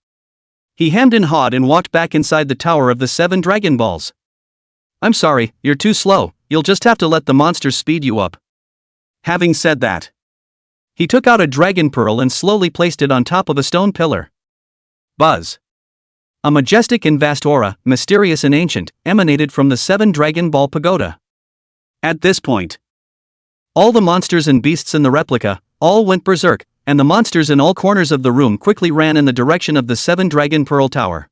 He hemmed and hawed and walked back inside the tower of the 7 Dragon Balls. I'm sorry, you're too slow, you'll just have to let the monsters speed you up. Having said that, he took out a dragon pearl and slowly placed it on top of a stone pillar. Buzz. A majestic and vast aura, mysterious and ancient, emanated from the 7 Dragon Ball Pagoda. At this point, all the monsters and beasts in the replica, all went berserk, and the monsters in all corners of the room quickly ran in the direction of the 7 Dragon Pearl Tower.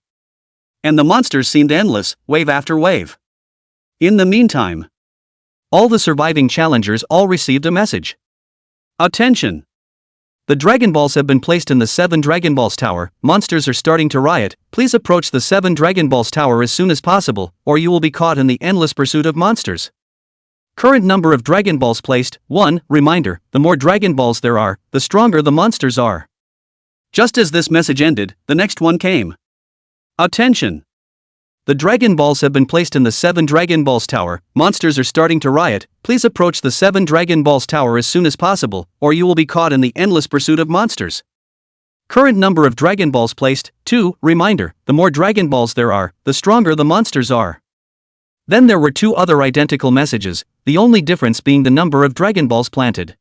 And the monsters seemed endless, wave after wave. In the meantime, all the surviving challengers all received a message. Attention! The Dragon Balls have been placed in the 7 Dragon Balls Tower, monsters are starting to riot, please approach the 7 Dragon Balls Tower as soon as possible, or you will be caught in the endless pursuit of monsters. Current number of Dragon Balls placed, 1, reminder, the more Dragon Balls there are, the stronger the monsters are. Just as this message ended, the next one came. Attention! The Dragon Balls have been placed in the 7 Dragon Balls Tower, monsters are starting to riot, please approach the 7 Dragon Balls Tower as soon as possible, or you will be caught in the endless pursuit of monsters. Current number of Dragon Balls placed, 2, reminder, the more Dragon Balls there are, the stronger the monsters are. Then there were 2 other identical messages, the only difference being the number of Dragon Balls planted.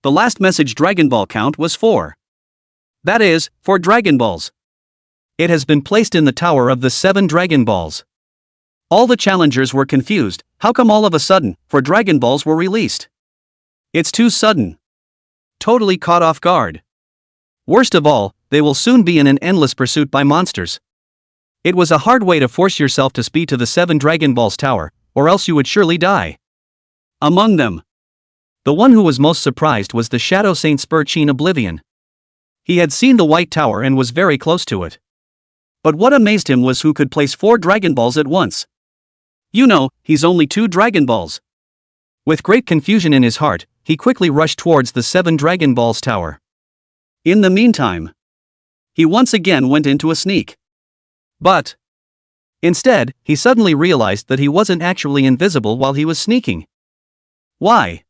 The last message Dragon Ball count was 4. That is, 4 Dragon Balls. It has been placed in the tower of the 7 Dragon Balls. All the challengers were confused. How come all of a sudden, 4 Dragon Balls were released? It's too sudden. Totally caught off guard. Worst of all, they will soon be in an endless pursuit by monsters. It was a hard way to force yourself to speed to the 7 Dragon Balls tower, or else you would surely die. Among them, the one who was most surprised was the Shadow Saint Spurchin Oblivion. He had seen the White Tower and was very close to it. But what amazed him was who could place 4 Dragon Balls at once. You know, he's only 2 Dragon Balls. With great confusion in his heart, he quickly rushed towards the 7 Dragon Balls tower. In the meantime, he once again went into a sneak. But instead, he suddenly realized that he wasn't actually invisible while he was sneaking. Why?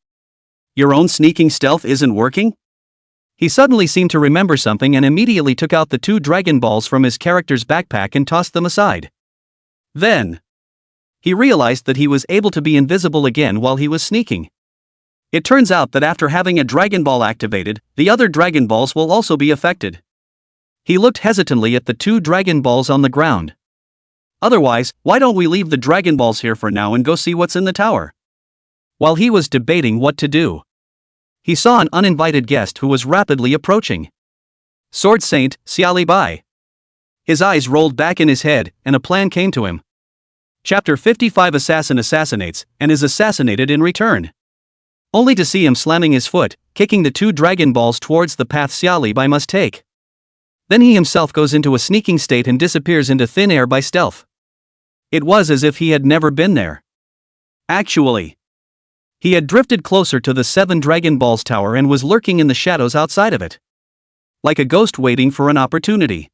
Your own sneaking stealth isn't working? He suddenly seemed to remember something and immediately took out the 2 Dragon Balls from his character's backpack and tossed them aside. Then he realized that he was able to be invisible again while he was sneaking. It turns out that after having a Dragon Ball activated, the other Dragon Balls will also be affected. He looked hesitantly at the 2 Dragon Balls on the ground. Otherwise, why don't we leave the Dragon Balls here for now and go see what's in the tower? While he was debating what to do, he saw an uninvited guest who was rapidly approaching. Sword Saint, Xiali Bai. His eyes rolled back in his head, and a plan came to him. Chapter 55 Assassin assassinates, and is assassinated in return. Only to see him slamming his foot, kicking the 2 Dragon Balls towards the path Xiali Bai must take. Then he himself goes into a sneaking state and disappears into thin air by stealth. It was as if he had never been there. Actually, he had drifted closer to the 7 Dragon Balls tower and was lurking in the shadows outside of it, like a ghost waiting for an opportunity.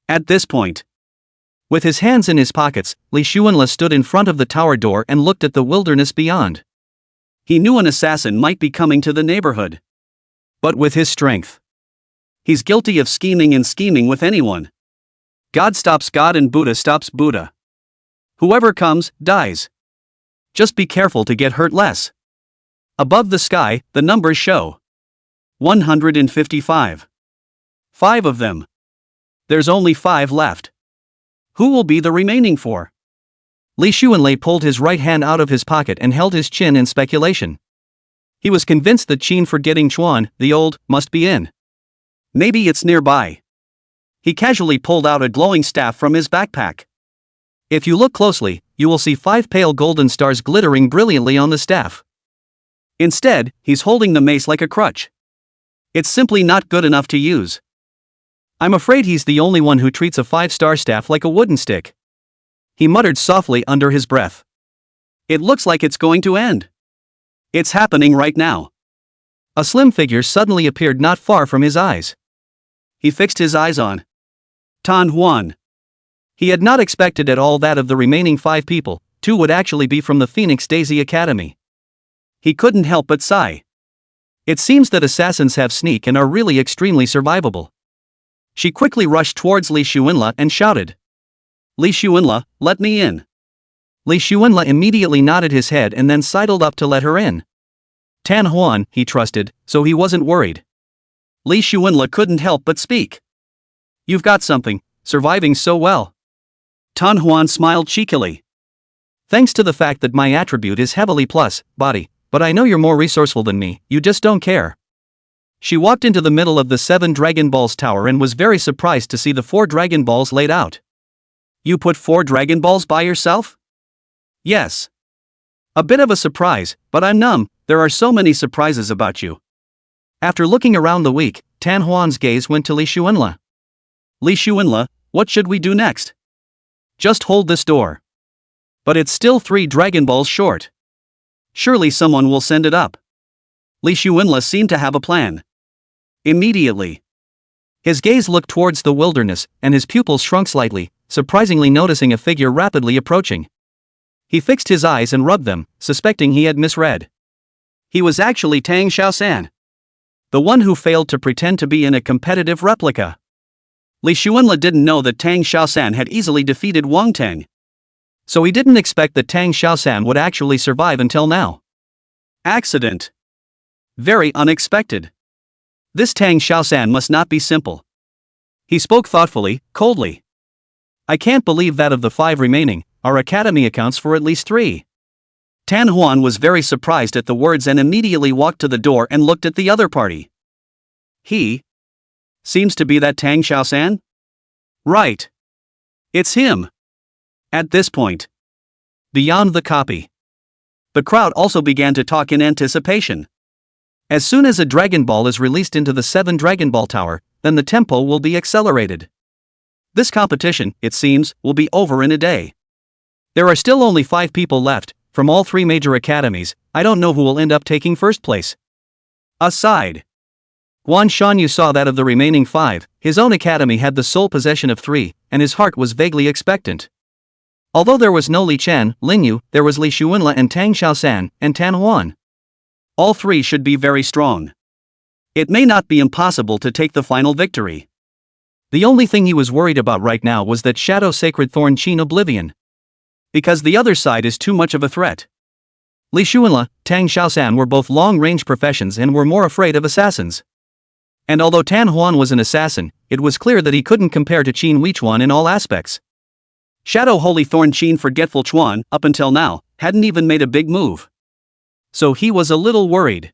At this point, with his hands in his pockets, Li Xuanle stood in front of the tower door and looked at the wilderness beyond. He knew an assassin might be coming to the neighborhood. But with his strength, he's guilty of scheming with anyone. God stops God and Buddha stops Buddha. Whoever comes, dies. Just be careful to get hurt less. Above the sky, the numbers show 155. 5 of them. There's only 5 left. Who will be the remaining 4? Li Xuanle pulled his right hand out of his pocket and held his chin in speculation. He was convinced that Qin forgetting Chuan, the old, must be in. Maybe it's nearby. He casually pulled out a glowing staff from his backpack. If you look closely, you will see 5 pale golden stars glittering brilliantly on the staff. Instead, he's holding the mace like a crutch. It's simply not good enough to use. I'm afraid he's the only one who treats a 5-star staff like a wooden stick. He muttered softly under his breath. It looks like it's going to end. It's happening right now. A slim figure suddenly appeared not far from his eyes. He fixed his eyes on Tan Huan. He had not expected at all that of the remaining 5 people, 2 would actually be from the Phoenix Daisy Academy. He couldn't help but sigh. It seems that assassins have sneak and are really extremely survivable. She quickly rushed towards Li Xuanle and shouted, Li Xuanle, let me in. Li Xuanle immediately nodded his head and then sidled up to let her in. Tan Huan, he trusted, so he wasn't worried. Li Xuanle couldn't help but speak. You've got something, surviving so well. Tan Huan smiled cheekily. Thanks to the fact that my attribute is heavily plus, body, but I know you're more resourceful than me, you just don't care. She walked into the middle of the 7 Dragon Balls tower and was very surprised to see the 4 Dragon Balls laid out. You put 4 Dragon Balls by yourself? Yes. A bit of a surprise, but I'm numb, there are so many surprises about you. After looking around the week, Tan Huan's gaze went to Li Xuanle. Li Xuanle, what should we do next? Just hold this door. But it's still 3 Dragon Balls short. Surely someone will send it up. Li Xuanle seemed to have a plan. Immediately, his gaze looked towards the wilderness, and his pupils shrunk slightly, surprisingly noticing a figure rapidly approaching. He fixed his eyes and rubbed them, suspecting he had misread. He was actually Tang Xiaosan, the one who failed to pretend to be in a competitive replica. Li Xuanle didn't know that Tang Xiaosan had easily defeated Wang Teng, so he didn't expect that Tang Xiaosan would actually survive until now. Accident. Very unexpected. This Tang Xiaosan must not be simple. He spoke thoughtfully, coldly. I can't believe that of the 5 remaining, Our academy accounts for at least 3. Tan Huan was very surprised at the words and immediately walked to the door and looked at the other party. He seems to be that Tang Xiaosan? Right. It's him. At this point, beyond the copy, the crowd also began to talk in anticipation. As soon as a Dragon Ball is released into the 7 Dragon Ball Tower, then the tempo will be accelerated. This competition, it seems, will be over in a day. There are still only 5 people left, from all 3 major academies. I don't know who will end up taking first place. Aside, Guan Shanyu saw that of the remaining 5, his own academy had the sole possession of 3, and his heart was vaguely expectant. Although there was no Li Chen, Lin Yu, there was Li Xuanla and Tang Xiaosan, and Tan Huan. All 3 should be very strong. It may not be impossible to take the final victory. The only thing he was worried about right now was that Shadow Sacred Thorn Qin Oblivion. Because the other side is too much of a threat. Li Xuanla, Tang Xiaosan were both long-range professions and were more afraid of assassins. And although Tan Huan was an assassin, it was clear that he couldn't compare to Qin Huichuan in all aspects. Shadow Holy Thorn Qin Forgetful Chuan, up until now, hadn't even made a big move. So he was a little worried.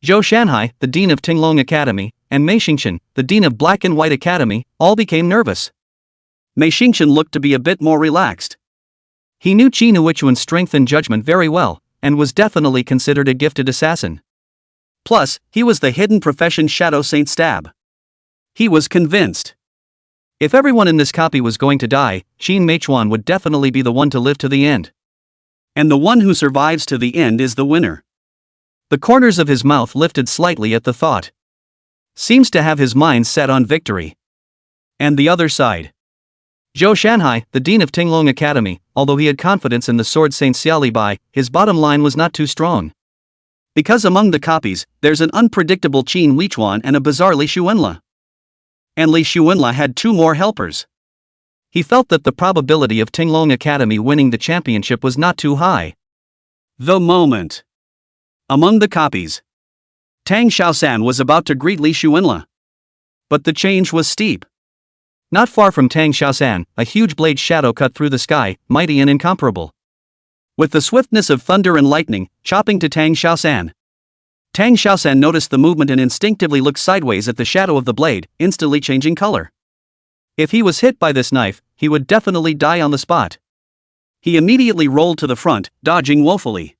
Zhou Shanhai, the dean of Tinglong Academy, and Mei Xingqian, the dean of Black and White Academy, all became nervous. Mei Xingqian looked to be a bit more relaxed. He knew Qin Huichuan's strength and judgment very well, and was definitely considered a gifted assassin. Plus, he was the hidden profession Shadow Saint Stab. He was convinced. If everyone in this copy was going to die, Qin Meichuan would definitely be the one to live to the end. And the one who survives to the end is the winner. The corners of his mouth lifted slightly at the thought. Seems to have his mind set on victory. And the other side. Zhou Shanhai, the dean of Tinglong Academy, although he had confidence in the sword Saint Xiaoli Bai, his bottom line was not too strong. Because among the copies, there's an unpredictable Qin Huichuan and a bizarre Li Xuanla. And Li Xuanla had 2 more helpers. He felt that the probability of Tinglong Academy winning the championship was not too high. The moment. Among the copies, Tang Xiaosan was about to greet Li Xuanla. But the change was steep. Not far from Tang Xiaosan, a huge blade shadow cut through the sky, mighty and incomparable. With the swiftness of thunder and lightning, chopping to Tang Xiaosan. Tang Xiaosan noticed the movement and instinctively looked sideways at the shadow of the blade, instantly changing color. If he was hit by this knife, he would definitely die on the spot. He immediately rolled to the front, dodging woefully.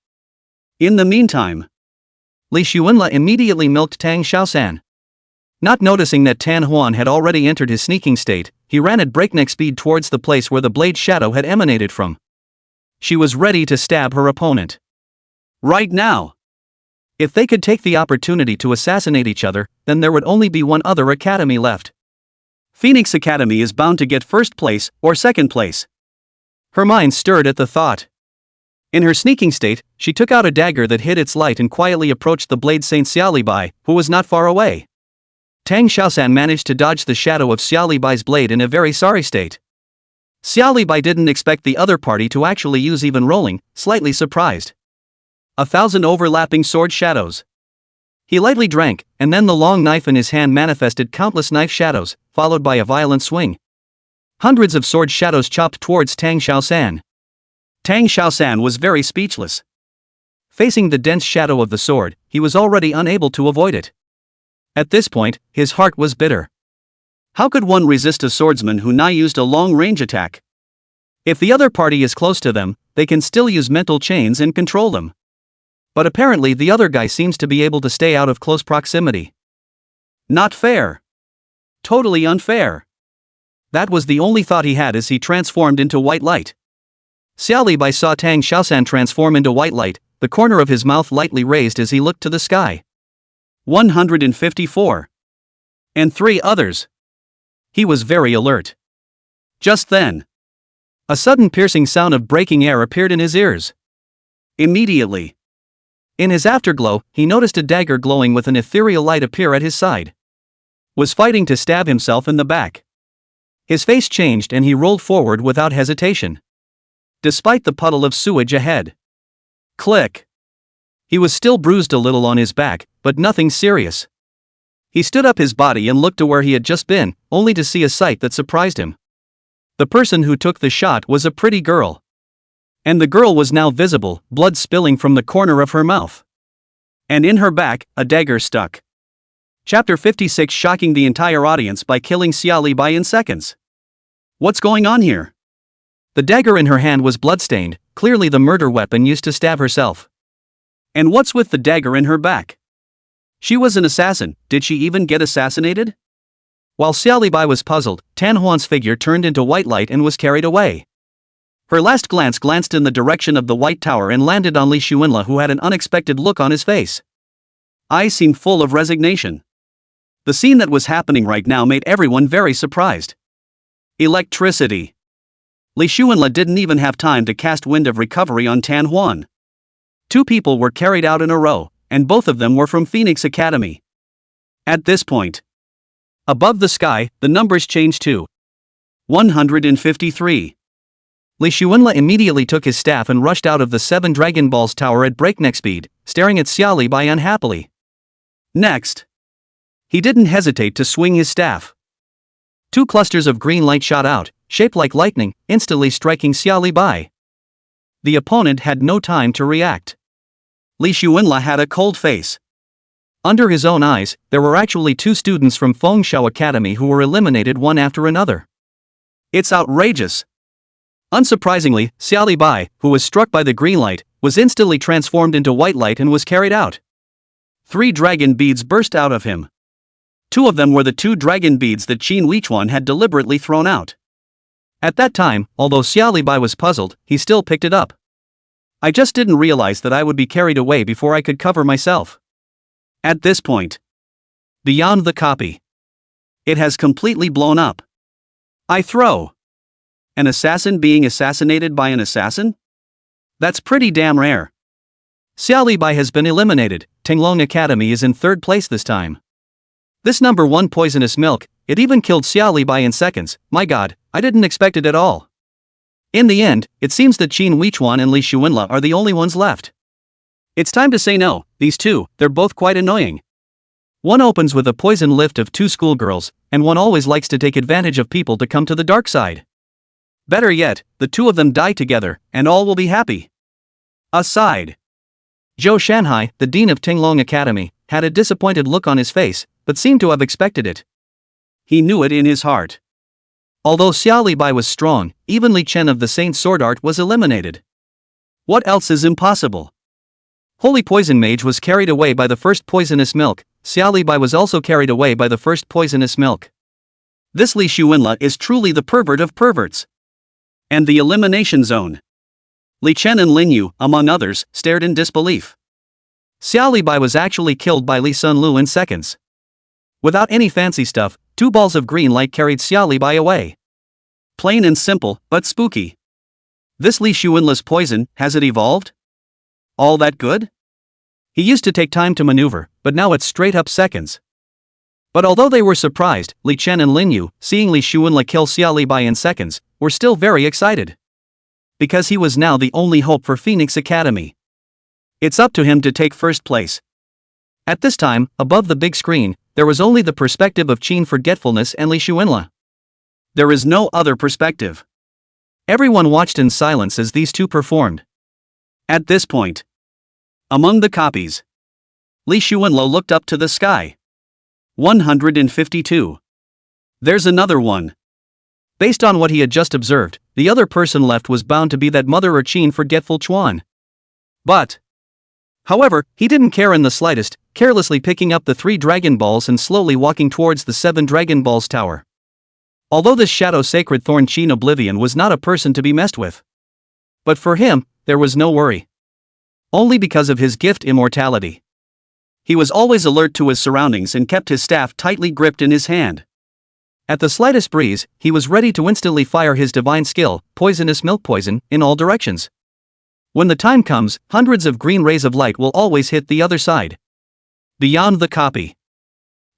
In the meantime, Li Xuanla immediately milked Tang Xiaosan. Not noticing that Tan Huan had already entered his sneaking state, he ran at breakneck speed towards the place where the blade shadow had emanated from. She was ready to stab her opponent. Right now. If they could take the opportunity to assassinate each other, then there would only be one other academy left. Phoenix Academy is bound to get first place or second place. Her mind stirred at the thought. In her sneaking state, she took out a dagger that hid its light and quietly approached the blade Saint Xiaoli Bai, who was not far away. Tang Xiaosan managed to dodge the shadow of Xiaoli Bai's blade in a very sorry state. Xiaoli Bai didn't expect the other party to actually use even rolling, slightly surprised. 1,000 overlapping sword shadows. He lightly drank, and then the long knife in his hand manifested countless knife shadows, followed by a violent swing. Hundreds of sword shadows chopped towards Tang Xiaosan. Tang Xiaosan was very speechless. Facing the dense shadow of the sword, he was already unable to avoid it. At this point, his heart was bitter. How could one resist a swordsman who now used a long-range attack? If the other party is close to them, they can still use mental chains and control them. But apparently the other guy seems to be able to stay out of close proximity. Not fair. Totally unfair. That was the only thought he had as he transformed into white light. Xiaoli Bai saw Tang Xiaosan transform into white light, the corner of his mouth lightly raised as he looked to the sky. 154. And 3 others. He was very alert. Just then, a sudden piercing sound of breaking air appeared in his ears. Immediately, in his afterglow, he noticed a dagger glowing with an ethereal light appear at his side. Was fighting to stab himself in the back. His face changed and he rolled forward without hesitation. Despite the puddle of sewage ahead. Click. He was still bruised a little on his back, but nothing serious. He stood up his body and looked to where he had just been, only to see a sight that surprised him. The person who took the shot was a pretty girl. And the girl was now visible, blood spilling from the corner of her mouth. And in her back, a dagger stuck. Chapter 56, shocking the entire audience by killing Xiao Bai in seconds. What's going on here? The dagger in her hand was bloodstained, clearly the murder weapon used to stab herself. And what's with the dagger in her back? She was an assassin, did she even get assassinated? While Xiao Bai was puzzled, Tan Huan's figure turned into white light and was carried away. Her last glance glanced in the direction of the White Tower and landed on Li Xuanla, who had an unexpected look on his face. Eyes seemed full of resignation. The scene that was happening right now made everyone very surprised. Electricity. Li Xuanla didn't even have time to cast Wind of Recovery on Tan Huan. Two people were carried out in a row, and both of them were from Phoenix Academy. At this point, above the sky, the numbers changed to 153. Li Xuanla immediately took his staff and rushed out of the 7 Dragon Balls tower at breakneck speed, staring at Xiao Bai unhappily. Next, he didn't hesitate to swing his staff. 2 clusters of green light shot out, shaped like lightning, instantly striking Xiao Bai. The opponent had no time to react. Li Xuanla had a cold face. Under his own eyes, there were actually 2 students from Fengshao Academy who were eliminated one after another. It's outrageous. Unsurprisingly, Xiao Bai, who was struck by the green light, was instantly transformed into white light and was carried out. 3 dragon beads burst out of him. 2 of them were the 2 dragon beads that Qin Weichuan had deliberately thrown out. At that time, although Xiao Bai was puzzled, he still picked it up. I just didn't realize that I would be carried away before I could cover myself. At this point, beyond the copy, it has completely blown up. I throw. An assassin being assassinated by an assassin? That's pretty damn rare. Xiao Bai has been eliminated. Tenglong Academy is in 3rd place this time. This number 1 poisonous milk, it even killed Xiao Bai in seconds. My god, I didn't expect it at all. In the end, it seems that Qin Weichuan and Li Xuanla are the only ones left. It's time to say no, these 2, they're both quite annoying. One opens with a poison lift of 2 schoolgirls, and one always likes to take advantage of people to come to the dark side. Better yet, the 2 of them die together, and all will be happy. Aside. Zhou Shanhai, the dean of Tenglong Academy, had a disappointed look on his face, but seemed to have expected it. He knew it in his heart. Although Xiao Bai was strong, even Li Chen of the Saint Sword Art was eliminated. What else is impossible? Holy Poison Mage was carried away by the first poisonous milk. Xiao Bai was also carried away by the first poisonous milk. This Li Xuanla is truly the pervert of perverts. And the elimination zone. Li Chen and Lin Yu, among others, stared in disbelief. Xiao Bai was actually killed by Li Sunlu in seconds. Without any fancy stuff, 2 balls of green light carried Xiao Bai away. Plain and simple, but spooky. This Li Xuanla's poison, has it evolved? All that good? He used to take time to maneuver, but now it's straight up seconds. But although they were surprised, Li Chen and Lin Yu, seeing Li Xuanla kill Xiao Bai in seconds, were still very excited. Because he was now the only hope for Phoenix Academy. It's up to him to take first place. At this time, above the big screen, there was only the perspective of Qin Forgetfulness and Li Xuanla. There is no other perspective. Everyone watched in silence as these 2 performed. At this point, among the copies, Li Xuanla looked up to the sky. 152. There's another one. Based on what he had just observed, the other person left was bound to be that Mother or Qin Forgetful Chuan. But, however, he didn't care in the slightest, carelessly picking up the 3 Dragon Balls and slowly walking towards the 7 Dragon Balls tower. Although this Shadow Sacred Thorn Qin Oblivion was not a person to be messed with. But for him, there was no worry. Only because of his gift immortality. He was always alert to his surroundings and kept his staff tightly gripped in his hand. At the slightest breeze, he was ready to instantly fire his divine skill, Poisonous Milk Poison, in all directions. When the time comes, hundreds of green rays of light will always hit the other side. Beyond the copy.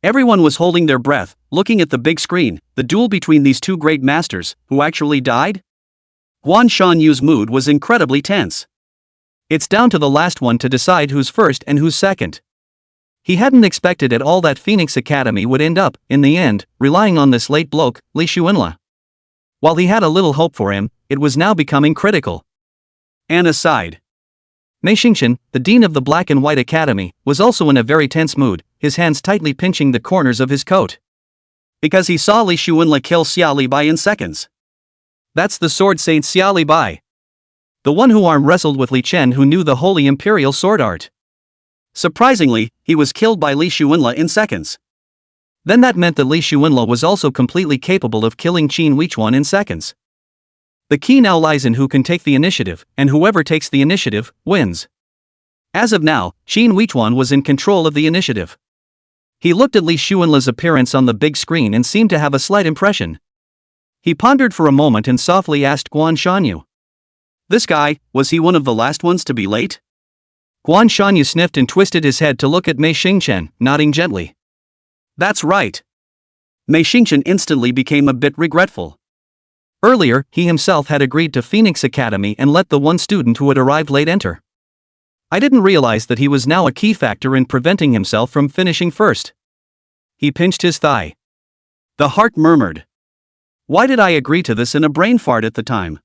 Everyone was holding their breath, looking at the big screen, the duel between these 2 great masters, who actually died? Guan Shanyu's mood was incredibly tense. It's down to the last one to decide who's first and who's second. He hadn't expected at all that Phoenix Academy would end up, in the end, relying on this late bloke, Li Xuanla. While he had a little hope for him, it was now becoming critical. An aside. Mei Xingqian, the dean of the Black and White Academy, was also in a very tense mood, his hands tightly pinching the corners of his coat. Because he saw Li Xuanle kill Xia Li Bai in seconds. That's the sword saint Xia Li Bai. The one who arm wrestled with Li Chen, who knew the holy imperial sword art. Surprisingly, he was killed by Li Xuanle in seconds. Then that meant that Li Xuanle was also completely capable of killing Qin Huichuan in seconds. The key now lies in who can take the initiative, and whoever takes the initiative, wins. As of now, Qin Huichuan was in control of the initiative. He looked at Li Xuanle's appearance on the big screen and seemed to have a slight impression. He pondered for a moment and softly asked Guan Shanyu. This guy, was he one of the last ones to be late? Guan Shanyu sniffed and twisted his head to look at Mei Xingqian, nodding gently. That's right. Mei Xingqian instantly became a bit regretful. Earlier, he himself had agreed to Phoenix Academy and let the one student who had arrived late enter. I didn't realize that he was now a key factor in preventing himself from finishing first. He pinched his thigh. The heart murmured. Why did I agree to this in a brain fart at the time?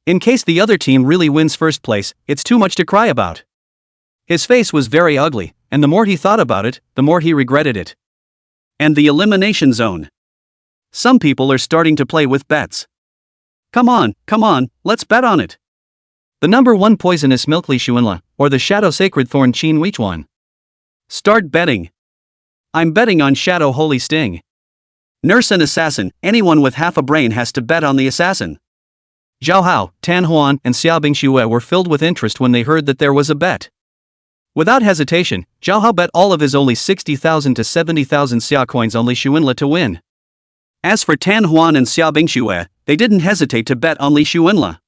In case the other team really wins first place, it's too much to cry about. His face was very ugly, and the more he thought about it, the more he regretted it. And the elimination zone. Some people are starting to play with bets. Come on, let's bet on it. The number 1 poisonous milk Li Xuanle, or the Shadow Sacred Thorn Qin Huichuan. Start betting. I'm betting on Shadow Holy Sting. Nurse and assassin, anyone with half a brain has to bet on the assassin. Zhao Hao, Tan Huan, and Xia Bingxue were filled with interest when they heard that there was a bet. Without hesitation, Zhao Hao bet all of his only 60,000 to 70,000 Xia coins on Li Xuanle to win. As for Tan Huan and Xia Bingxue, they didn't hesitate to bet on Li Xuanle.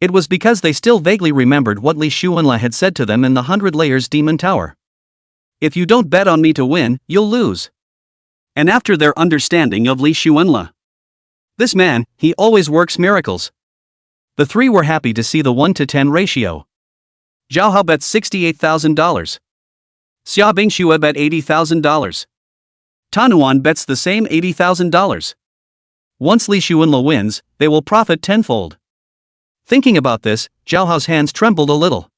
It was because they still vaguely remembered what Li Xuanle had said to them in the 100 Layers Demon Tower. If you don't bet on me to win, you'll lose. And after their understanding of Li Xuanle, this man, he always works miracles. The three were happy to see the 1-to-10 ratio. Zhao Hao bet $68,000. Xia Bingxue bet $80,000. Tan Huan bets the same $80,000. Once Li Xuanle wins, they will profit tenfold. Thinking about this, Zhao Hao's hands trembled a little.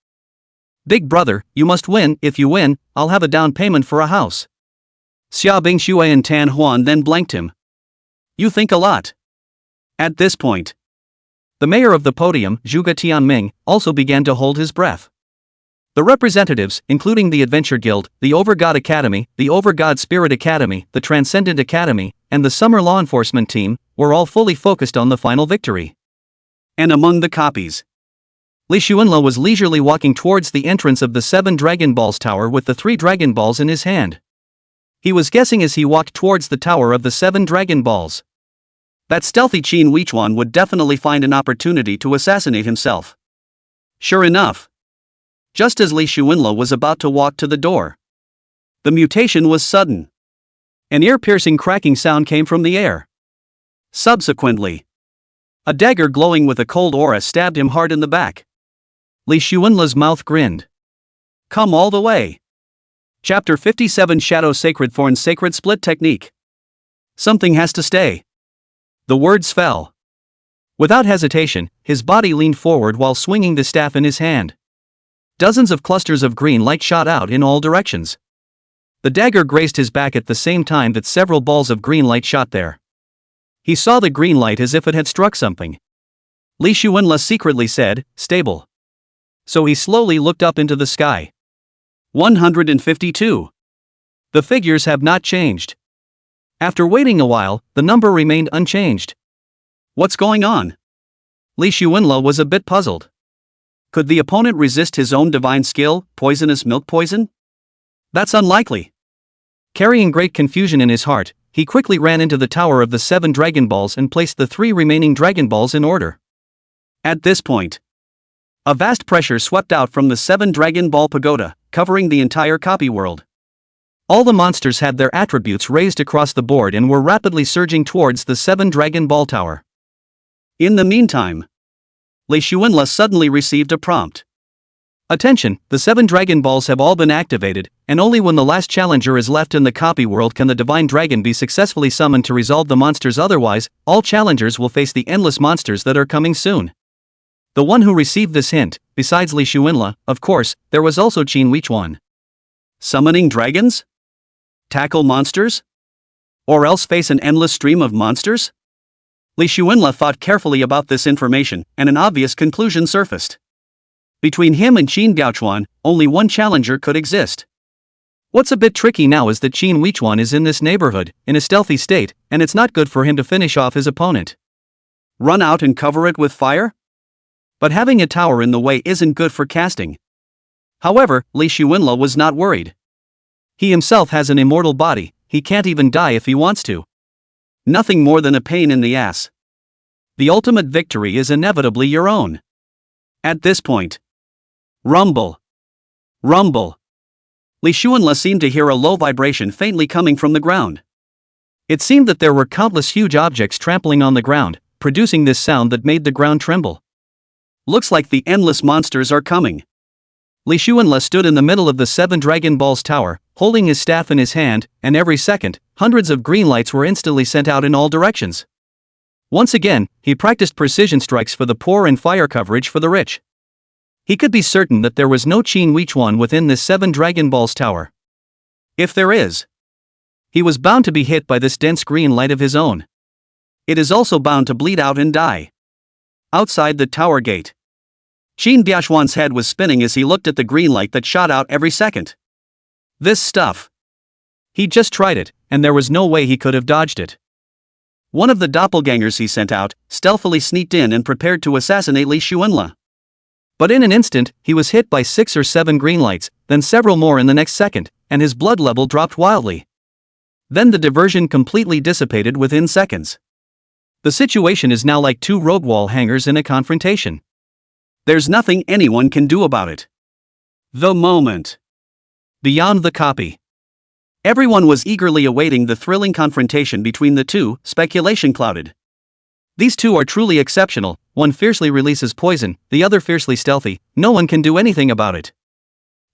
Big brother, you must win. If you win, I'll have a down payment for a house. Xia Bingxue and Tan Huan then blanked him. You think a lot. At this point, the mayor of the podium, Zhuge Tianming, also began to hold his breath. The representatives, including the Adventure Guild, the Overgod Academy, the Overgod Spirit Academy, the Transcendent Academy, and the Summer Law Enforcement Team, were all fully focused on the final victory. And among the copies, Li Xuanle was leisurely walking towards the entrance of the 7 Dragon Balls Tower with the 3 Dragon Balls in his hand. He was guessing as he walked towards the Tower of the 7 Dragon Balls that stealthy Qin Huichuan would definitely find an opportunity to assassinate himself. Sure enough, just as Li Xuanle was about to walk to the door, the mutation was sudden. An ear-piercing cracking sound came from the air. Subsequently, a dagger glowing with a cold aura stabbed him hard in the back. Li Xuanle's mouth grinned. Come all the way. Chapter 57 Shadow Sacred Thorn Sacred Split Technique. Something has to stay. The words fell. Without hesitation, his body leaned forward while swinging the staff in his hand. Dozens of clusters of green light shot out in all directions. The dagger grazed his back at the same time that several balls of green light shot there. He saw the green light as if it had struck something. Li Xuanle secretly said, "Stable." So he slowly looked up into the sky. 152. The figures have not changed. After waiting a while, the number remained unchanged. What's going on? Li Xuanle was a bit puzzled. Could the opponent resist his own divine skill, poisonous milk poison? That's unlikely. Carrying great confusion in his heart, he quickly ran into the Tower of the 7 Dragon Balls and placed the 3 remaining Dragon Balls in order. At this point, a vast pressure swept out from the 7 Dragon Ball Pagoda, covering the entire copy world. All the monsters had their attributes raised across the board and were rapidly surging towards the 7 Dragon Ball Tower. In the meantime, Li Xuanle suddenly received a prompt. Attention, the 7 Dragon Balls have all been activated, and only when the last challenger is left in the copy world can the Divine Dragon be successfully summoned to resolve the monsters. Otherwise, all challengers will face the endless monsters that are coming soon. The one who received this hint, besides Li Shuinla, of course, there was also Qin Weichuan. Summoning dragons? Tackle monsters? Or else face an endless stream of monsters? Li Shuinla thought carefully about this information, and an obvious conclusion surfaced. Between him and Qin Biaochuan, only one challenger could exist. What's a bit tricky now is that Qin Weichuan is in this neighborhood, in a stealthy state, and it's not good for him to finish off his opponent. Run out and cover it with fire? But having a tower in the way isn't good for casting. However, Li Shuinla was not worried. He himself has an immortal body, he can't even die if he wants to. Nothing more than a pain in the ass. The ultimate victory is inevitably your own. At this point. Rumble. Rumble. Li Shuinla seemed to hear a low vibration faintly coming from the ground. It seemed that there were countless huge objects trampling on the ground, producing this sound that made the ground tremble. Looks like the endless monsters are coming. Li Shuinla stood in the middle of the 7 Dragon Balls tower, holding his staff in his hand, and every second, hundreds of green lights were instantly sent out in all directions. Once again, he practiced precision strikes for the poor and fire coverage for the rich. He could be certain that there was no Qin Weichuan within this 7 Dragon Balls tower. If there is, he was bound to be hit by this dense green light of his own. It is also bound to bleed out and die. Outside the tower gate, Qin Biaochuan's head was spinning as he looked at the green light that shot out every second. This stuff. He just tried it, and there was no way he could have dodged it. One of the doppelgangers he sent out, stealthily sneaked in and prepared to assassinate Li Shuinla. But in an instant, he was hit by 6 or 7 green lights, then several more in the next second, and his blood level dropped wildly. Then the diversion completely dissipated within seconds. The situation is now like 2 rogue wall hangers in a confrontation. There's nothing anyone can do about it. The moment. Beyond the copy. Everyone was eagerly awaiting the thrilling confrontation between the two, speculation clouded. These two are truly exceptional, one fiercely releases poison, the other fiercely stealthy, no one can do anything about it.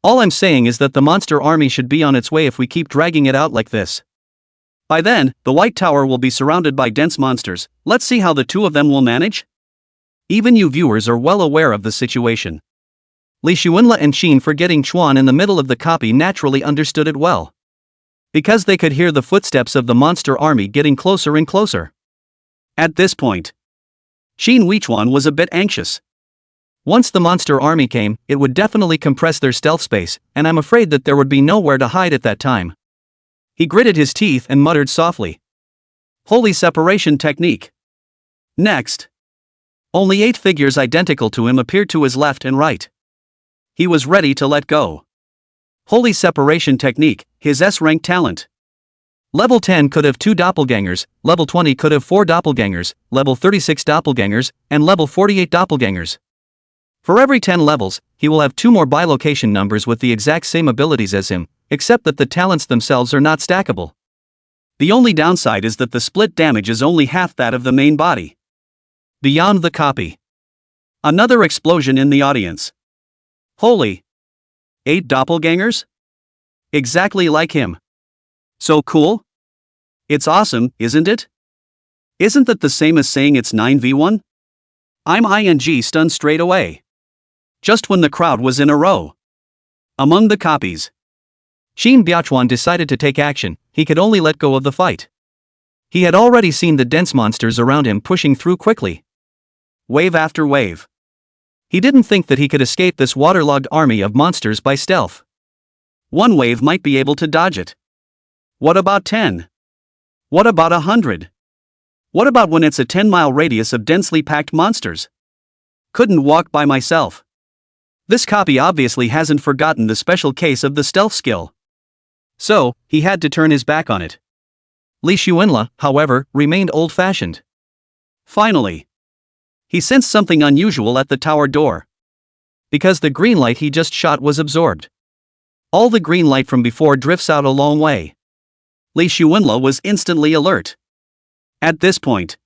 All I'm saying is that the monster army should be on its way if we keep dragging it out like this. By then, the White Tower will be surrounded by dense monsters, let's see how the two of them will manage? Even you viewers are well aware of the situation. Li Shuinla and Qin forgetting Chuan in the middle of the copy naturally understood it well. Because they could hear the footsteps of the monster army getting closer and closer. At this point, Qin Weichuan was a bit anxious. Once the monster army came, it would definitely compress their stealth space, and I'm afraid that there would be nowhere to hide at that time. He gritted his teeth and muttered softly. Holy separation technique. Next. Only 8 figures identical to him appeared to his left and right. He was ready to let go. Holy separation technique, his S-rank talent. Level 10 could have 2 doppelgangers, level 20 could have 4 doppelgangers, level 36 doppelgangers, and level 48 doppelgangers. For every 10 levels, he will have 2 more bilocation numbers with the exact same abilities as him, except that the talents themselves are not stackable. The only downside is that the split damage is only half that of the main body. Beyond the copy. Another explosion in the audience. Holy. 8 doppelgangers? Exactly like him. So cool? It's awesome, isn't it? Isn't that the same as saying it's 9v1? I'm ing stunned straight away. Just when the crowd was in a row. Among the copies. Qin Biaochuan decided to take action, he could only let go of the fight. He had already seen the dense monsters around him pushing through quickly. Wave after wave. He didn't think that he could escape this waterlogged army of monsters by stealth. One wave might be able to dodge it. What about 10? What about 100? What about when it's a 10-mile radius of densely packed monsters? Couldn't walk by myself. This copy obviously hasn't forgotten the special case of the stealth skill. So, he had to turn his back on it. Li Shuinla, however, remained old-fashioned. Finally, he sensed something unusual at the tower door. Because the green light he just shot was absorbed. All the green light from before drifts out a long way. Li Shuinla was instantly alert. At this point,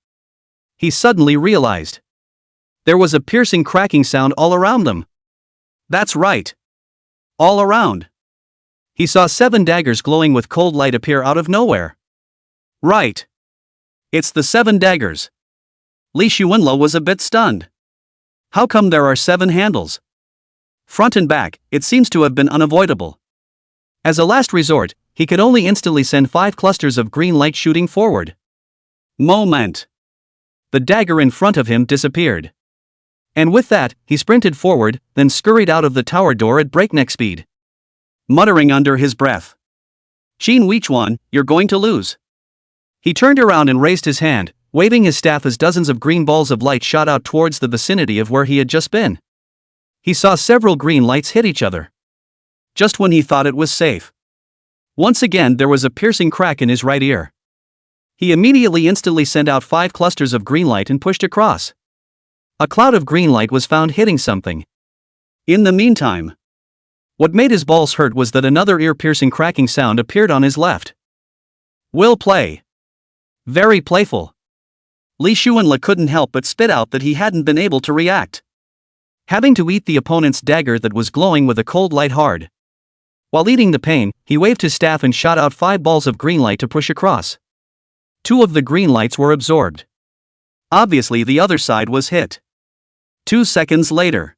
he suddenly realized. There was a piercing cracking sound all around them. That's right. All around. He saw 7 daggers glowing with cold light appear out of nowhere. Right. It's the 7 daggers. Li Shuinla was a bit stunned. How come there are 7 handles? Front and back, it seems to have been unavoidable. As a last resort, he could only instantly send 5 clusters of green light shooting forward. Moment. The dagger in front of him disappeared. And with that, he sprinted forward, then scurried out of the tower door at breakneck speed, muttering under his breath, "Qin Weichuan, you're going to lose." He turned around and raised his hand, waving his staff as dozens of green balls of light shot out towards the vicinity of where he had just been. He saw several green lights hit each other. Just when he thought it was safe, once again there was a piercing crack in his right ear. He instantly sent out 5 clusters of green light and pushed across. A cloud of green light was found hitting something. In the meantime, what made his balls hurt was that another ear-piercing cracking sound appeared on his left. Will play. Very playful. Li Xuanla couldn't help but spit out that he hadn't been able to react, having to eat the opponent's dagger that was glowing with a cold light hard. While eating the pain, he waved his staff and shot out 5 balls of green light to push across. 2 of the green lights were absorbed. Obviously the other side was hit. 2 seconds later,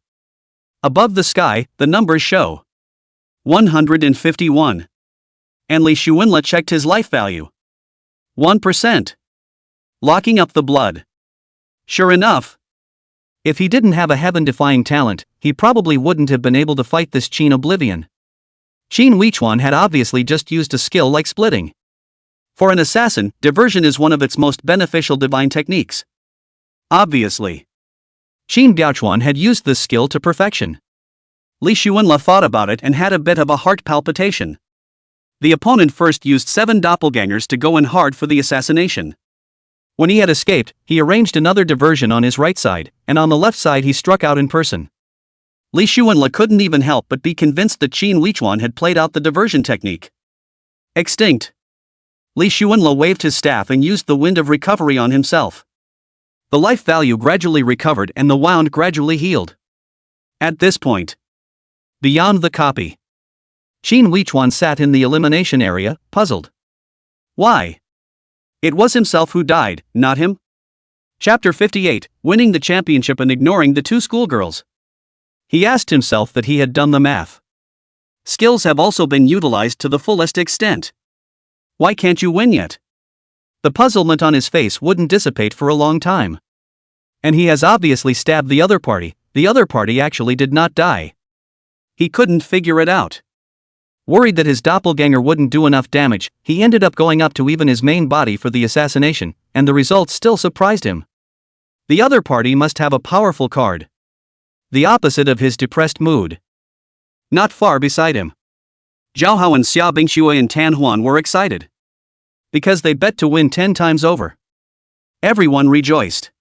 above the sky, the numbers show 151. And Li Xuanla checked his life value. 1%. Locking up the blood. Sure enough, if he didn't have a heaven-defying talent, he probably wouldn't have been able to fight this Qin Oblivion. Qin Weichuan had obviously just used a skill like splitting. For an assassin, diversion is one of its most beneficial divine techniques. Obviously, Qin Daochuan had used this skill to perfection. Li Xuanla thought about it and had a bit of a heart palpitation. The opponent first used 7 doppelgangers to go in hard for the assassination. When he had escaped, he arranged another diversion on his right side, and on the left side he struck out in person. Li Xuanla couldn't even help but be convinced that Qin Weichuan had played out the diversion technique. Extinct. Li Xuanla waved his staff and used the wind of recovery on himself. The life value gradually recovered and the wound gradually healed. At this point, beyond the copy, Qin Weichuan sat in the elimination area, puzzled. Why? It was himself who died, not him. Chapter 58, Winning the Championship and Ignoring the 2 schoolgirls. He asked himself that he had done the math. Skills have also been utilized to the fullest extent. Why can't you win yet? The puzzlement on his face wouldn't dissipate for a long time. And he has obviously stabbed the other party actually did not die. He couldn't figure it out. Worried that his doppelganger wouldn't do enough damage, he ended up going up to even his main body for the assassination, and the results still surprised him. The other party must have a powerful card. The opposite of his depressed mood. Not far beside him, Zhao Hao and Xia Bingxue and Tan Huan were excited, because they bet to win 10 times over. Everyone rejoiced.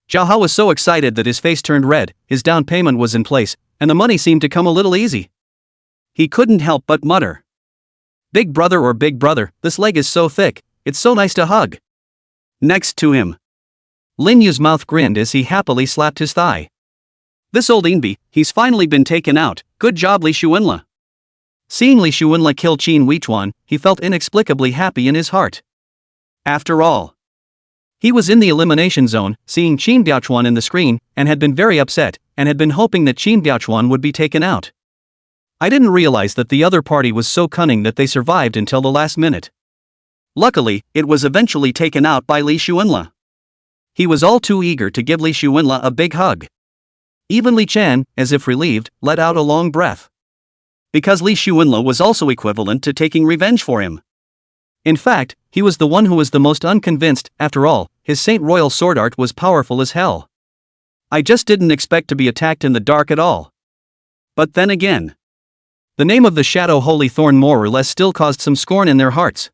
Zhao Hao was so excited that his face turned red, his down payment was in place, and the money seemed to come a little easy. He couldn't help but mutter, "Big brother or big brother, this leg is so thick, it's so nice to hug." Next to him, Lin Yu's mouth grinned as he happily slapped his thigh. "This old Inbi, he's finally been taken out, good job Li Xuanla." Seeing Li Xuanla kill Qin Weichuan, he felt inexplicably happy in his heart. After all, he was in the elimination zone, seeing Qin Daochuan in the screen, and had been very upset, and had been hoping that Qin Daochuan would be taken out. I didn't realize that the other party was so cunning that they survived until the last minute. Luckily, it was eventually taken out by Li Xuanla. He was all too eager to give Li Xuanla a big hug. Even Li Chen, as if relieved, let out a long breath. Because Li Xuanla was also equivalent to taking revenge for him. In fact, he was the one who was the most unconvinced. After all, his Saint Royal sword art was powerful as hell. I just didn't expect to be attacked in the dark at all. But then again, the name of the Shadow Holy Thorn more or less still caused some scorn in their hearts.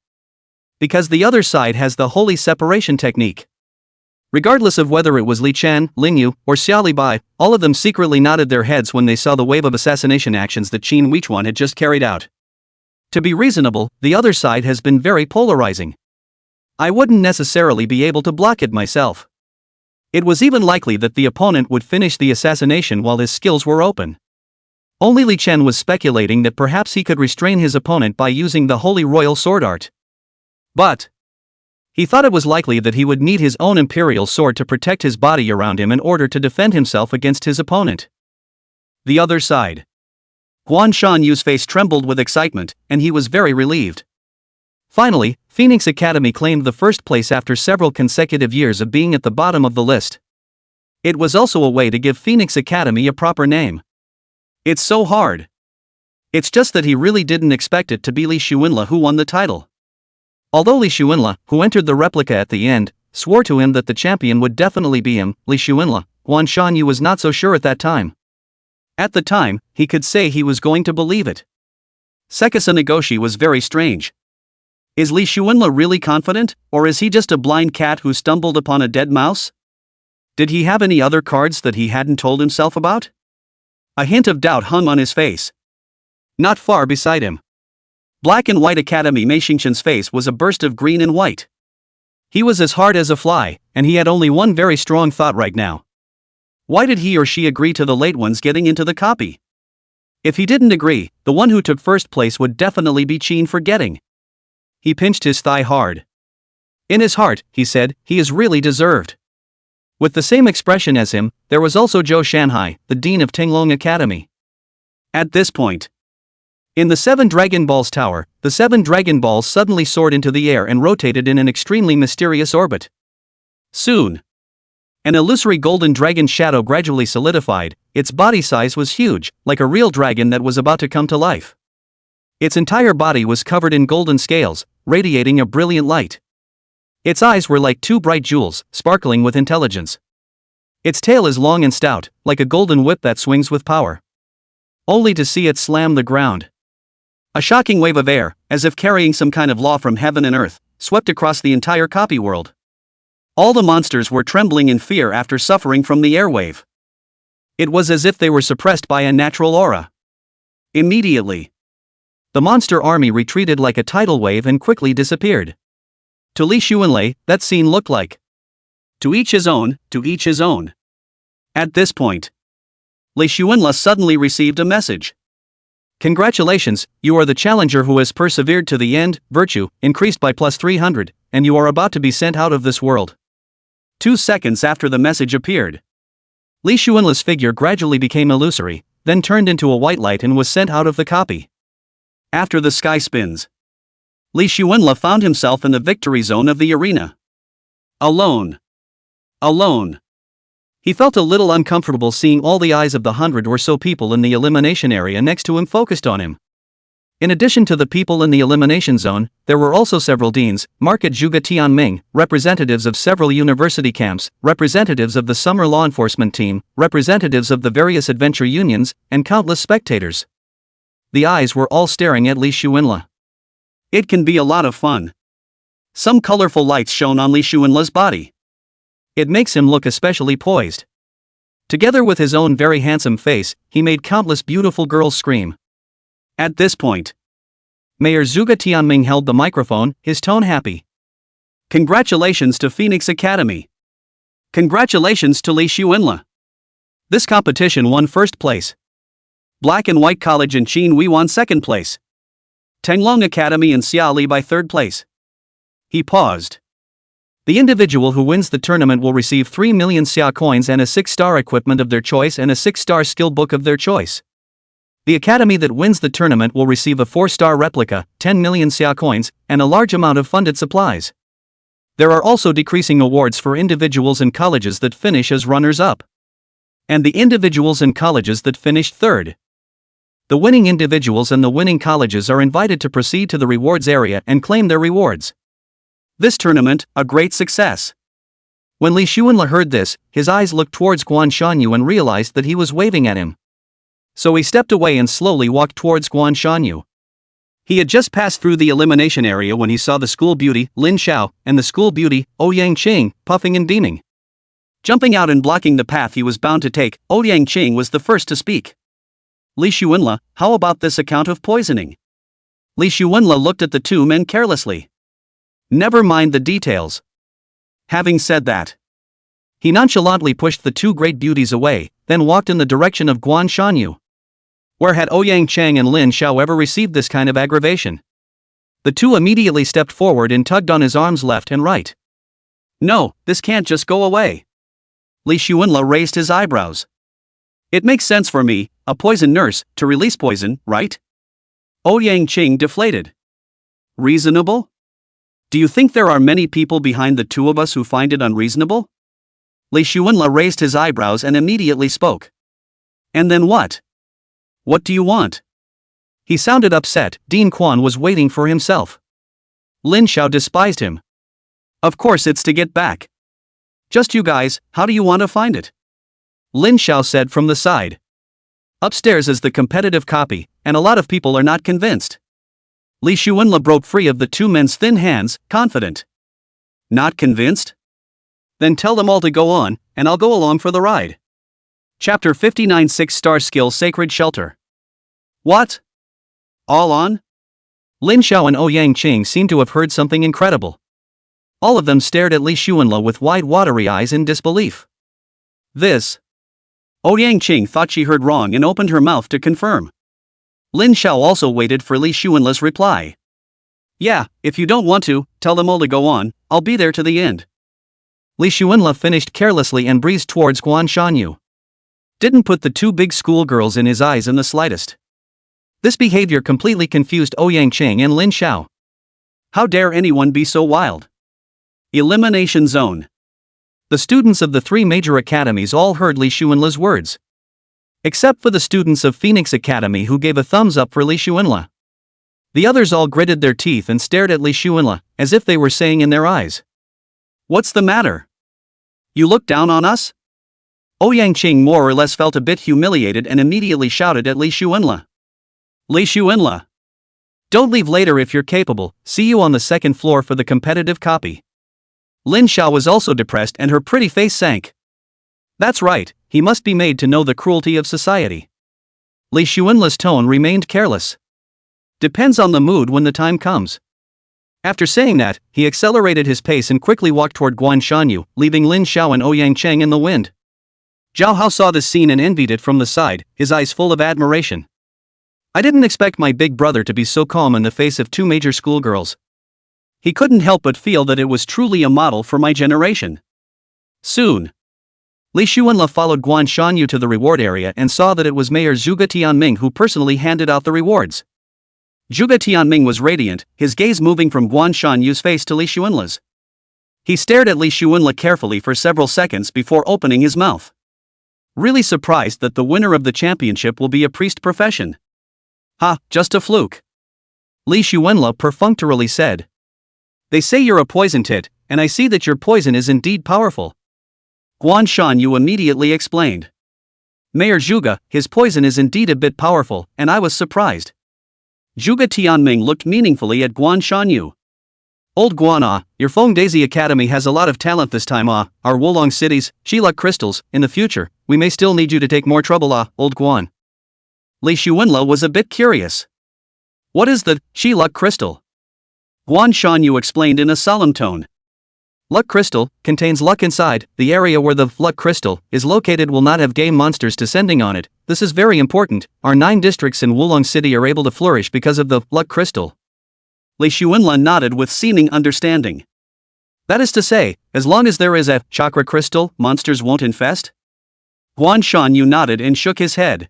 Because the other side has the Holy Separation technique. Regardless of whether it was Li Chen, Lin Yu, or Xia Libai, all of them secretly nodded their heads when they saw the wave of assassination actions that Qin Weichuan had just carried out. To be reasonable, the other side has been very polarizing. I wouldn't necessarily be able to block it myself. It was even likely that the opponent would finish the assassination while his skills were open. Only Li Chen was speculating that perhaps he could restrain his opponent by using the Holy Royal Sword Art. But He thought it was likely that he would need his own imperial sword to protect his body around him in order to defend himself against his opponent. The other side. Guan Shanyu's face trembled with excitement, and he was very relieved. Finally, Phoenix Academy claimed the first place after several consecutive years of being at the bottom of the list. It was also a way to give Phoenix Academy a proper name. It's so hard. It's just that he really didn't expect it to be Li Xuanla who won the title. Although Li Xuanla, who entered the replica at the end, swore to him that the champion would definitely be him, Li Xuanla, Guan Shanyu was not so sure at that time. At the time, he could say he was going to believe it. Sekisa Nagoshi was very strange. Is Li Xuanla really confident, or is he just a blind cat who stumbled upon a dead mouse? Did he have any other cards that he hadn't told himself about? A hint of doubt hung on his face. Not far beside him. Black and White Academy Mei Xingqian's face was a burst of green and white. He was as hard as a fly, and he had only one very strong thought right now. Why did he or she agree to the late ones getting into the copy? If he didn't agree, the one who took first place would definitely be Qin for getting. He pinched his thigh hard. In his heart, he said, he is really deserved. With the same expression as him, there was also Zhou Shanhai, the dean of Tinglong Academy. At this point, in the 7 Dragon Balls tower, the 7 Dragon Balls suddenly soared into the air and rotated in an extremely mysterious orbit. Soon, an illusory golden dragon shadow gradually solidified. Its body size was huge, like a real dragon that was about to come to life. Its entire body was covered in golden scales, radiating a brilliant light. Its eyes were like 2 bright jewels, sparkling with intelligence. Its tail is long and stout, like a golden whip that swings with power. Only to see it slam the ground. A shocking wave of air, as if carrying some kind of law from heaven and earth, swept across the entire copy world. All the monsters were trembling in fear after suffering from the airwave. It was as if they were suppressed by a natural aura. Immediately, the monster army retreated like a tidal wave and quickly disappeared. To Li Xuanlei, that scene looked like, to each his own, to each his own. At this point, Li Xuanla suddenly received a message. Congratulations, you are the challenger who has persevered to the end, virtue, increased by plus 300, and you are about to be sent out of this world. 2 seconds after the message appeared, Li Xuanla's figure gradually became illusory, then turned into a white light and was sent out of the copy. After the sky spins, Li Xuanla found himself in the victory zone of the arena. Alone. Alone. He felt a little uncomfortable seeing all the eyes of the 100 or so people in the elimination area next to him focused on him. In addition to the people in the elimination zone, there were also several deans, Market Zhuge Tianming, representatives of several university camps, representatives of the summer law enforcement team, representatives of the various adventure unions, and countless spectators. The eyes were all staring at Li Xuanla. It can be a lot of fun. Some colorful lights shone on Li Xuanla's body. It makes him look especially poised. Together with his own very handsome face, he made countless beautiful girls scream. At this point, Mayor Zhuge Tianming held the microphone, his tone happy. Congratulations to Phoenix Academy. Congratulations to Li Xuanla. This competition won first place. Black and White College and Qin Wei won second place. Tinglong Academy and Xia Li by third place. He paused. The individual who wins the tournament will receive 3 million Xia coins and a 6-star equipment of their choice and a 6-star skill book of their choice. The academy that wins the tournament will receive a 4-star replica, 10 million Xia coins, and a large amount of funded supplies. There are also decreasing awards for individuals and colleges that finish as runners-up. And the individuals and colleges that finished third. The winning individuals and the winning colleges are invited to proceed to the rewards area and claim their rewards. This tournament, a great success. When Li Xuanla heard this, his eyes looked towards Guan Shanyu and realized that he was waving at him. So he stepped away and slowly walked towards Guan Shanyu. He had just passed through the elimination area when he saw the school beauty, Lin Xiao, and the school beauty, Ouyang Qing, puffing and beaming. Jumping out and blocking the path he was bound to take, Ouyang Qing was the first to speak. Li Xuanla, how about this account of poisoning? Li Xuanla looked at the 2 men carelessly. Never mind the details. Having said that, he nonchalantly pushed the 2 great beauties away, then walked in the direction of Guan Shanyu. Where had Ouyang Chang and Lin Xiao ever received this kind of aggravation? The two immediately stepped forward and tugged on his arms left and right. No, this can't just go away. Li Xuanla raised his eyebrows. It makes sense for me, a poison nurse, to release poison, right? Ouyang Qing deflated. Reasonable? Do you think there are many people behind the two of us who find it unreasonable? Li Xuanla raised his eyebrows and immediately spoke. And then what? What do you want? He sounded upset. Dean Quan was waiting for himself. Lin Xiao despised him. Of course it's to get back. Just you guys, how do you want to find it? Lin Xiao said from the side. Upstairs is the competitive copy, and a lot of people are not convinced. Li Xuanla broke free of the two men's thin hands, confident. Not convinced? Then tell them all to go on, and I'll go along for the ride. Chapter 59 6-Star Skill Sacred Shelter. What? All on? Lin Xiao and Ouyang Qing seemed to have heard something incredible. All of them stared at Li Xuanla with wide watery eyes in disbelief. This. Ouyang Qing thought she heard wrong and opened her mouth to confirm. Lin Xiao also waited for Li Xuanla's reply. Yeah, if you don't want to, tell them all to go on, I'll be there to the end. Li Xuanla finished carelessly and breezed towards Guan Shanyu. Didn't put the two big schoolgirls in his eyes in the slightest. This behavior completely confused Ouyang Qing and Lin Xiao. How dare anyone be so wild? Elimination Zone. The students of the three major academies all heard Li Xuanla's words. Except for the students of Phoenix Academy who gave a thumbs up for Li Xuanla. The others all gritted their teeth and stared at Li Xuanla, as if they were saying in their eyes. What's the matter? You look down on us? Ouyang Qing more or less felt a bit humiliated and immediately shouted at Li Xuanla. Li Xuanla. Don't leave later if you're capable, see you on the second floor for the competitive copy. Lin Xiao was also depressed and her pretty face sank. That's right, he must be made to know the cruelty of society. Li Xuanla's tone remained careless. Depends on the mood when the time comes. After saying that, he accelerated his pace and quickly walked toward Guan Shanyu, leaving Lin Xiao and Ouyang Qing in the wind. Zhao Hao saw this scene and envied it from the side, his eyes full of admiration. I didn't expect my big brother to be so calm in the face of two major schoolgirls. He couldn't help but feel that it was truly a model for my generation. Soon. Li Xuanla followed Guan Shanyu to the reward area and saw that it was Mayor Zhuge Tianming who personally handed out the rewards. Zhuge Tianming was radiant, his gaze moving from Guan Shanyu's face to Li Xuanla's. He stared at Li Xuanla carefully for several seconds before opening his mouth. Really surprised that the winner of the championship will be a priest profession. Ha, just a fluke. Li Xuanla perfunctorily said. They say you're a poison tit, and I see that your poison is indeed powerful. Guan Shanyu immediately explained. Mayor Zhuge, his poison is indeed a bit powerful, and I was surprised. Zhuge Tianming looked meaningfully at Guan Shanyu. Old Guan your Feng Daisy Academy has a lot of talent this time our Wulong cities, Shiluk crystals, in the future, we may still need you to take more trouble old Guan. Li Xuanla was a bit curious. What is the Shiluk crystal? Guan Shanyu explained in a solemn tone. Luck crystal contains luck inside. The area where the luck crystal is located will not have game monsters descending on it. This is very important. Our 9 districts in Wulong City are able to flourish because of the luck crystal. Li Xuanla nodded with seeming understanding. That is to say, as long as there is a chakra crystal, monsters won't infest? Guan Shanyu nodded and shook his head.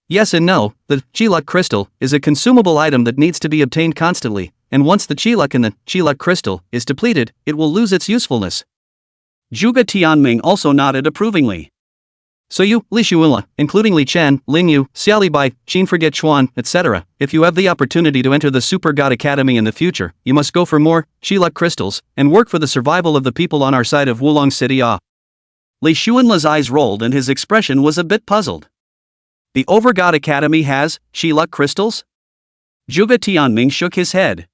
Yes and no, the Chiluk crystal is a consumable item that needs to be obtained constantly, and once the Chiluk in the Chiluk crystal is depleted, it will lose its usefulness. Zhuge Tianming also nodded approvingly. So you, Li Xuanla, including Li Chen, Ling Yu, Xiaoli Bai, Qin Forget Chuan, etc., if you have the opportunity to enter the Super God Academy in the future, you must go for more Chiluk crystals and work for the survival of the people on our side of Wulong City. Li Xuanla's eyes rolled and his expression was a bit puzzled. The Overgod Academy has Chiluk crystals? Zhuge Tianming shook his head.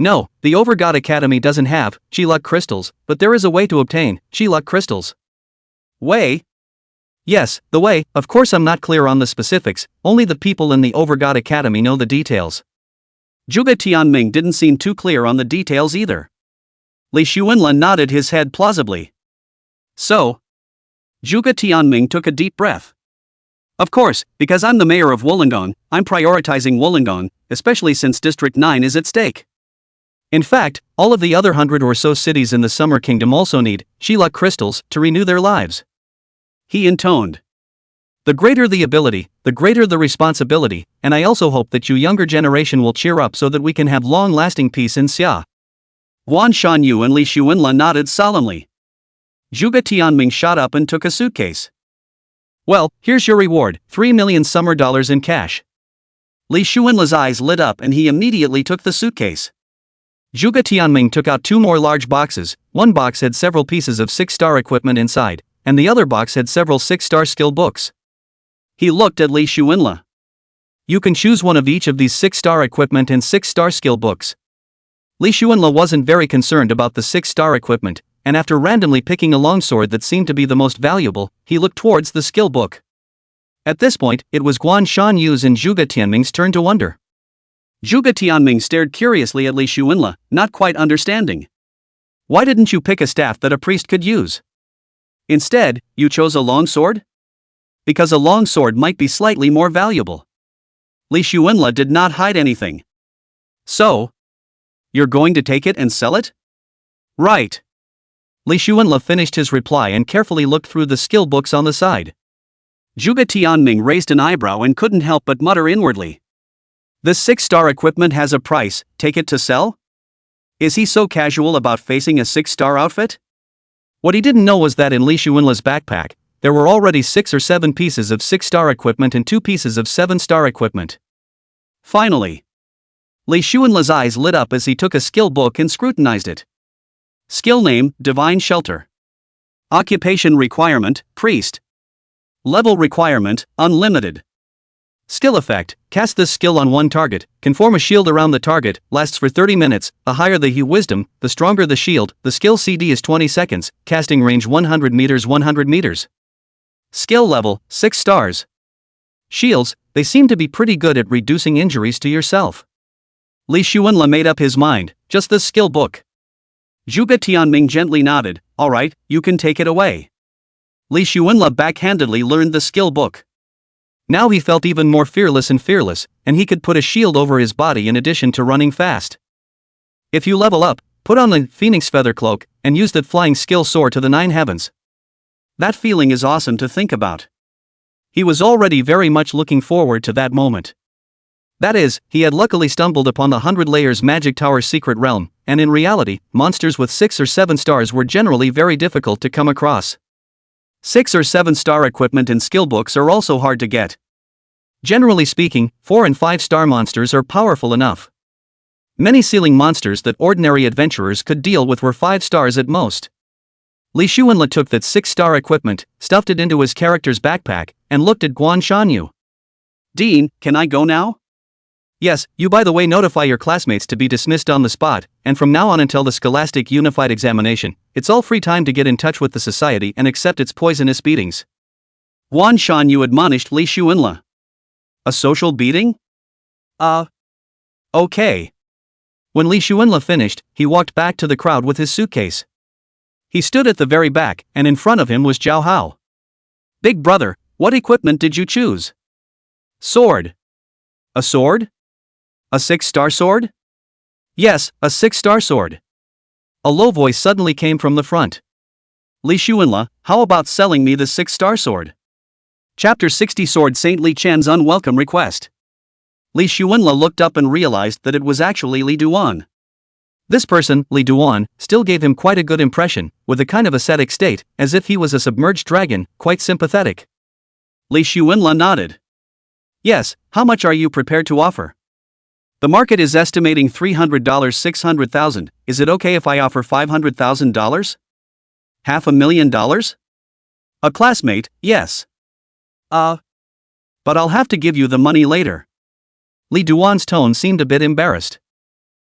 No, the Overgod Academy doesn't have Chiluk crystals, but there is a way to obtain Chiluk crystals. Way? Yes, the way. Of course I'm not clear on the specifics, only the people in the Overgod Academy know the details. Zhuge Tianming didn't seem too clear on the details either. Li Xuanla nodded his head plausibly. So? Zhuge Tianming took a deep breath. Of course, because I'm the mayor of Wollongong, I'm prioritizing Wollongong, especially since District 9 is at stake. In fact, all of the other 100 or so cities in the Summer Kingdom also need Sheluck crystals to renew their lives. He intoned. The greater the ability, the greater the responsibility, and I also hope that you younger generation will cheer up so that we can have long-lasting peace in Xia. Guan Shanyu and Li Xuanla nodded solemnly. Zhuge Tianming shot up and took a suitcase. Well, here's your reward, 3 million summer dollars in cash. Li Xuanla's eyes lit up and he immediately took the suitcase. Zhuge Tianming took out 2 more large boxes. One box had several pieces of 6-star equipment inside, and the other box had several 6-star skill books. He looked at Li Xuanla. You can choose one of each of these 6-star equipment and 6-star skill books. Li Xuanla wasn't very concerned about the 6-star equipment, and after randomly picking a longsword that seemed to be the most valuable, he looked towards the skill book. At this point, it was Guan Shanyu's and Zhuge Tianming's turn to wonder. Zhuge Tianming stared curiously at Li Xuanla, not quite understanding. Why didn't you pick a staff that a priest could use? Instead, you chose a longsword? Because a longsword might be slightly more valuable. Li Xuanla did not hide anything. So? You're going to take it and sell it? Right. Li Xuanla finished his reply and carefully looked through the skill books on the side. Zhuge Tianming raised an eyebrow and couldn't help but mutter inwardly. This 6-star equipment has a price, take it to sell? Is he so casual about facing a 6-star outfit? What he didn't know was that in Li Xuanla's backpack, there were already 6 or 7 pieces of 6-star equipment and 2 pieces of 7-star equipment. Finally, Li Xuanla's eyes lit up as he took a skill book and scrutinized it. Skill name, Divine Shelter. Occupation requirement, Priest. Level requirement, Unlimited. Skill effect, cast this skill on one target, can form a shield around the target, lasts for 30 minutes, the higher the wisdom, the stronger the shield, the skill CD is 20 seconds, casting range 100 meters 100 meters. Skill level, 6 stars. Shields, they seem to be pretty good at reducing injuries to yourself. Li Xuanla made up his mind, just this skill book. Zhuge Tianming gently nodded, alright, you can take it away. Li Xuanla backhandedly learned the skill book. Now he felt even more fearless, and he could put a shield over his body in addition to running fast. If you level up, put on the Phoenix Feather Cloak, and use that flying skill soar to the 9 heavens. That feeling is awesome to think about. He was already very much looking forward to that moment. That is, he had luckily stumbled upon the 100 Layers Magic Tower secret realm, and in reality, monsters with 6 or 7 stars were generally very difficult to come across. 6 or 7-star equipment and skill books are also hard to get. Generally speaking, 4 and 5-star monsters are powerful enough. Many ceiling monsters that ordinary adventurers could deal with were 5 stars at most. Li Xuanla took that 6-star equipment, stuffed it into his character's backpack, and looked at Guan Shanyu. Dean, can I go now? Yes, you by the way notify your classmates to be dismissed on the spot, and from now on until the Scholastic Unified Examination, it's all free time to get in touch with the society and accept its poisonous beatings. Guan Shanyu admonished Li Xuanla. A social beating? Okay. When Li Xuanla finished, he walked back to the crowd with his suitcase. He stood at the very back, and in front of him was Zhao Hao. Big brother, what equipment did you choose? Sword. A sword? A 6-star sword? Yes, a 6-star sword. A low voice suddenly came from the front. Li Xuanla, how about selling me the 6-star sword? Chapter 60 Sword Saint Li Chen's unwelcome request. Li Xuanla looked up and realized that it was actually Li Duan. This person, Li Duan, still gave him quite a good impression, with a kind of ascetic state, as if he was a submerged dragon, quite sympathetic. Li Xuanla nodded. Yes, how much are you prepared to offer? The market is estimating $300 600,000, is it okay if I offer $500,000? $500,000? A classmate, yes. But I'll have to give you the money later. Li Duan's tone seemed a bit embarrassed.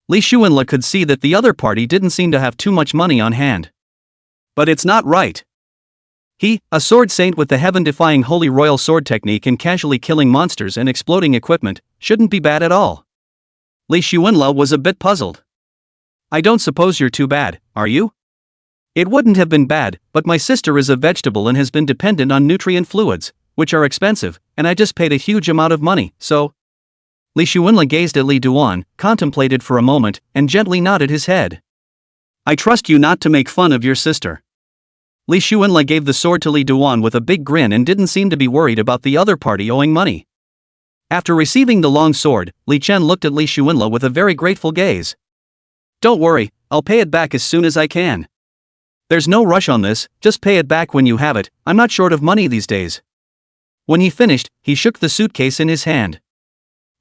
Li Xuanla could see that the other party didn't seem to have too much money on hand. But it's not right. He, a sword saint with the heaven-defying holy royal sword technique and casually killing monsters and exploding equipment, shouldn't be bad at all. Li Xuanla was a bit puzzled. I don't suppose you're too bad, are you? It wouldn't have been bad, but my sister is a vegetable and has been dependent on nutrient fluids, which are expensive, and I just paid a huge amount of money, so... Li Xuanla gazed at Li Duan, contemplated for a moment, and gently nodded his head. I trust you not to make fun of your sister. Li Xuanla gave the sword to Li Duan with a big grin and didn't seem to be worried about the other party owing money. After receiving the long sword, Li Chen looked at Li Xuanla with a very grateful gaze. Don't worry, I'll pay it back as soon as I can. There's no rush on this, just pay it back when you have it, I'm not short of money these days. When he finished, he shook the suitcase in his hand.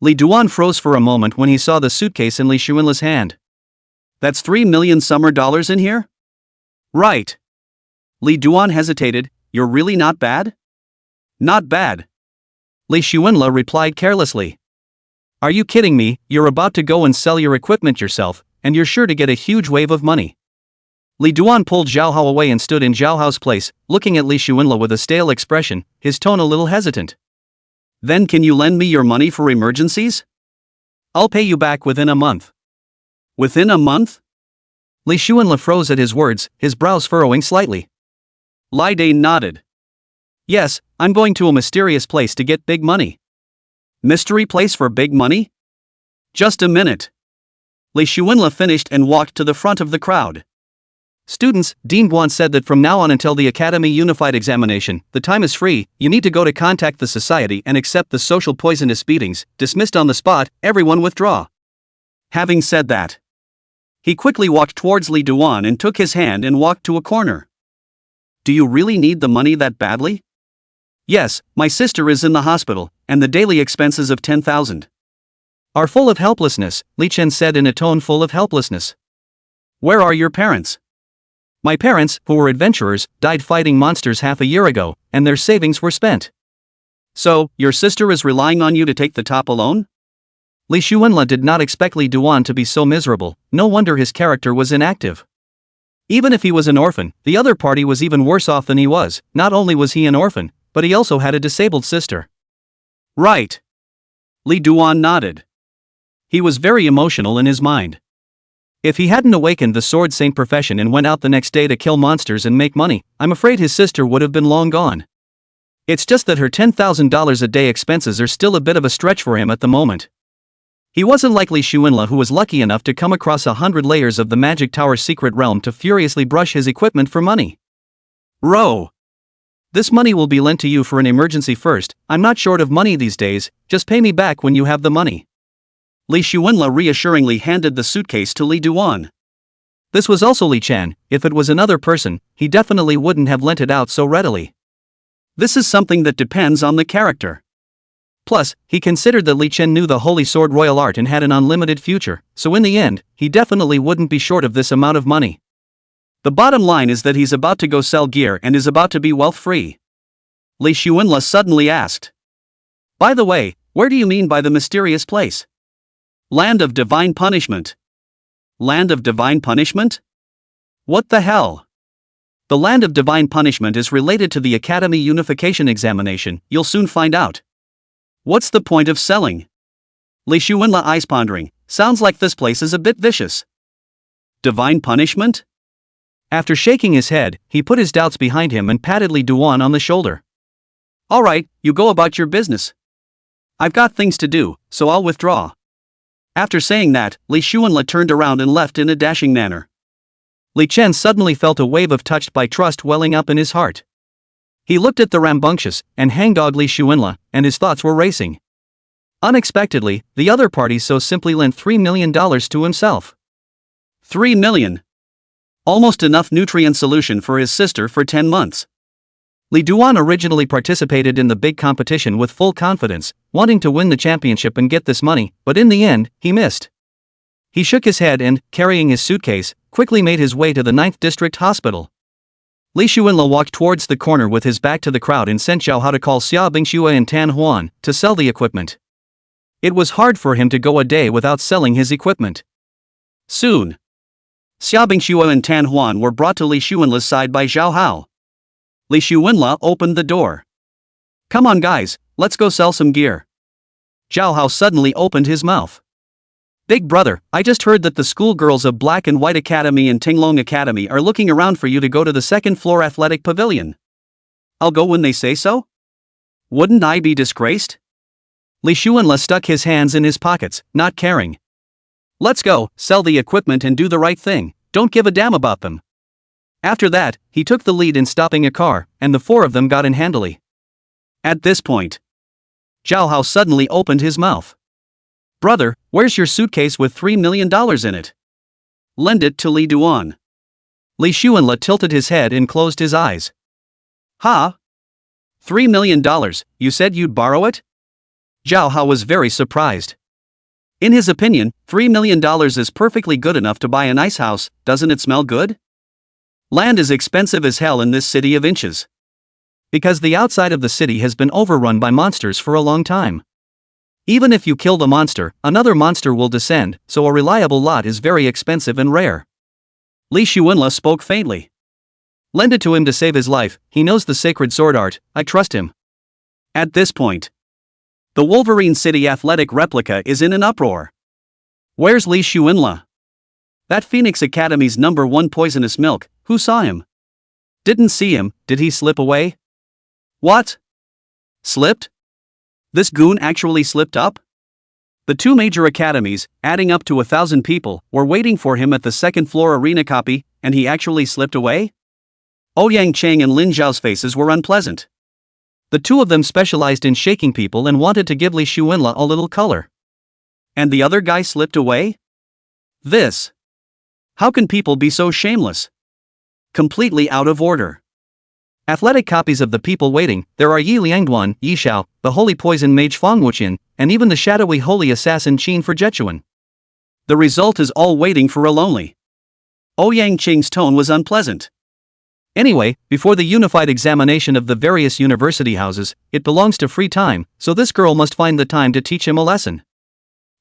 Li Duan froze for a moment when he saw the suitcase in Li Xuanla's hand. That's 3 million summer dollars in here? Right. Li Duan hesitated, you're really not bad? Not bad. Li Xuanla replied carelessly. Are you kidding me? You're about to go and sell your equipment yourself, and you're sure to get a huge wave of money. Li Duan pulled Zhao Hao away and stood in Zhao Hao's place, looking at Li Xuanla with a stale expression, his tone a little hesitant. Then can you lend me your money for emergencies? I'll pay you back within a month. Within a month? Li Xuanla froze at his words, his brows furrowing slightly. Li Dane nodded. Yes, I'm going to a mysterious place to get big money. Mystery place for big money? Just a minute. Li Xuanla finished and walked to the front of the crowd. Students, Dean Guan said that from now on until the Academy Unified Examination, the time is free, you need to go to contact the society and accept the social poisonous beatings, dismissed on the spot, everyone withdraw. Having said that, he quickly walked towards Li Duan and took his hand and walked to a corner. Do you really need the money that badly? Yes, my sister is in the hospital, and the daily expenses of 10,000 are full of helplessness, Li Chen said in a tone full of helplessness. Where are your parents? My parents, who were adventurers, died fighting monsters half a year ago, and their savings were spent. So, your sister is relying on you to take the top alone? Li Xuanla did not expect Li Duan to be so miserable, no wonder his character was inactive. Even if he was an orphan, the other party was even worse off than he was. Not only was he an orphan, but he also had a disabled sister. Right. Li Duan nodded. He was very emotional in his mind. If he hadn't awakened the sword saint profession and went out the next day to kill monsters and make money, I'm afraid his sister would have been long gone. It's just that her $10,000 a day expenses are still a bit of a stretch for him at the moment. He wasn't like Li Xuanla, who was lucky enough to come across 100 layers of the Magic Tower secret realm to furiously brush his equipment for money. Row. This money will be lent to you for an emergency first, I'm not short of money these days, just pay me back when you have the money. Li Xuanla reassuringly handed the suitcase to Li Duan. This was also Li Chen. If it was another person, he definitely wouldn't have lent it out so readily. This is something that depends on the character. Plus, he considered that Li Chen knew the Holy Sword royal art and had an unlimited future, so in the end, he definitely wouldn't be short of this amount of money. The bottom line is that he's about to go sell gear and is about to be wealth-free. Li Xuanla suddenly asked. By the way, where do you mean by the mysterious place? Land of Divine Punishment. Land of Divine Punishment? What the hell? The Land of Divine Punishment is related to the Academy Unification Examination, you'll soon find out. What's the point of selling? Li Xuanla eyes pondering, sounds like this place is a bit vicious. Divine Punishment? After shaking his head, he put his doubts behind him and patted Li Duan on the shoulder. Alright, you go about your business. I've got things to do, so I'll withdraw. After saying that, Li Xuanla turned around and left in a dashing manner. Li Chen suddenly felt a wave of touched by trust welling up in his heart. He looked at the rambunctious and hangdog Li Xuanla, and his thoughts were racing. Unexpectedly, the other party so simply lent $3 million to himself. 3 million. Almost enough nutrient solution for his sister for 10 months. Li Duan originally participated in the big competition with full confidence, wanting to win the championship and get this money, but in the end, he missed. He shook his head and, carrying his suitcase, quickly made his way to the 9th District Hospital. Li Xuanla walked towards the corner with his back to the crowd and sent Zhao Hao to call Xia Bingxue and Tan Huan to sell the equipment. It was hard for him to go a day without selling his equipment. Soon, Xia Bingxue and Tan Huan were brought to Li Xuanla's side by Zhao Hao. Li Xuanla opened the door. Come on guys, let's go sell some gear. Zhao Hao suddenly opened his mouth. Big brother, I just heard that the schoolgirls of Black and White Academy and Tinglong Academy are looking around for you to go to the second floor athletic pavilion. I'll go when they say so? Wouldn't I be disgraced? Li Xuanle stuck his hands in his pockets, not caring. Let's go, sell the equipment and do the right thing, don't give a damn about them. After that, he took the lead in stopping a car, and the four of them got in handily. At this point, Zhao Hao suddenly opened his mouth. Brother, where's your suitcase with $3 million in it? Lend it to Li Duan. Li Xuanle tilted his head and closed his eyes. Huh? $3 million, you said you'd borrow it? Zhao Hao was very surprised. In his opinion, $3 million is perfectly good enough to buy a nice house, doesn't it smell good? Land is expensive as hell in this city of inches. Because the outside of the city has been overrun by monsters for a long time. Even if you kill the monster, another monster will descend, so a reliable lot is very expensive and rare. Li Xuanle spoke faintly. Lend it to him to save his life, he knows the sacred sword art, I trust him. At this point, the Wolverine City athletic replica is in an uproar. Where's Li Xuanle? That Phoenix Academy's #1 poisonous milk, who saw him? Didn't see him, did he slip away? What? Slipped? This goon actually slipped up? The two major academies, adding up to 1,000 people, were waiting for him at the second-floor arena copy, and he actually slipped away? Ouyang Chang and Lin Zhao's faces were unpleasant. The two of them specialized in shaking people and wanted to give Li Xuanle a little color. And the other guy slipped away? This. How can people be so shameless? Completely out of order. Athletic copies of the people waiting, there are Yi Liangduan, Yi Xiao, the holy poison mage Fang Wuqian, and even the shadowy holy assassin Qin Forjetuan. The result is all waiting for a lonely. Ouyang Qing's tone was unpleasant. Anyway, before the unified examination of the various university houses, it belongs to free time, so this girl must find the time to teach him a lesson.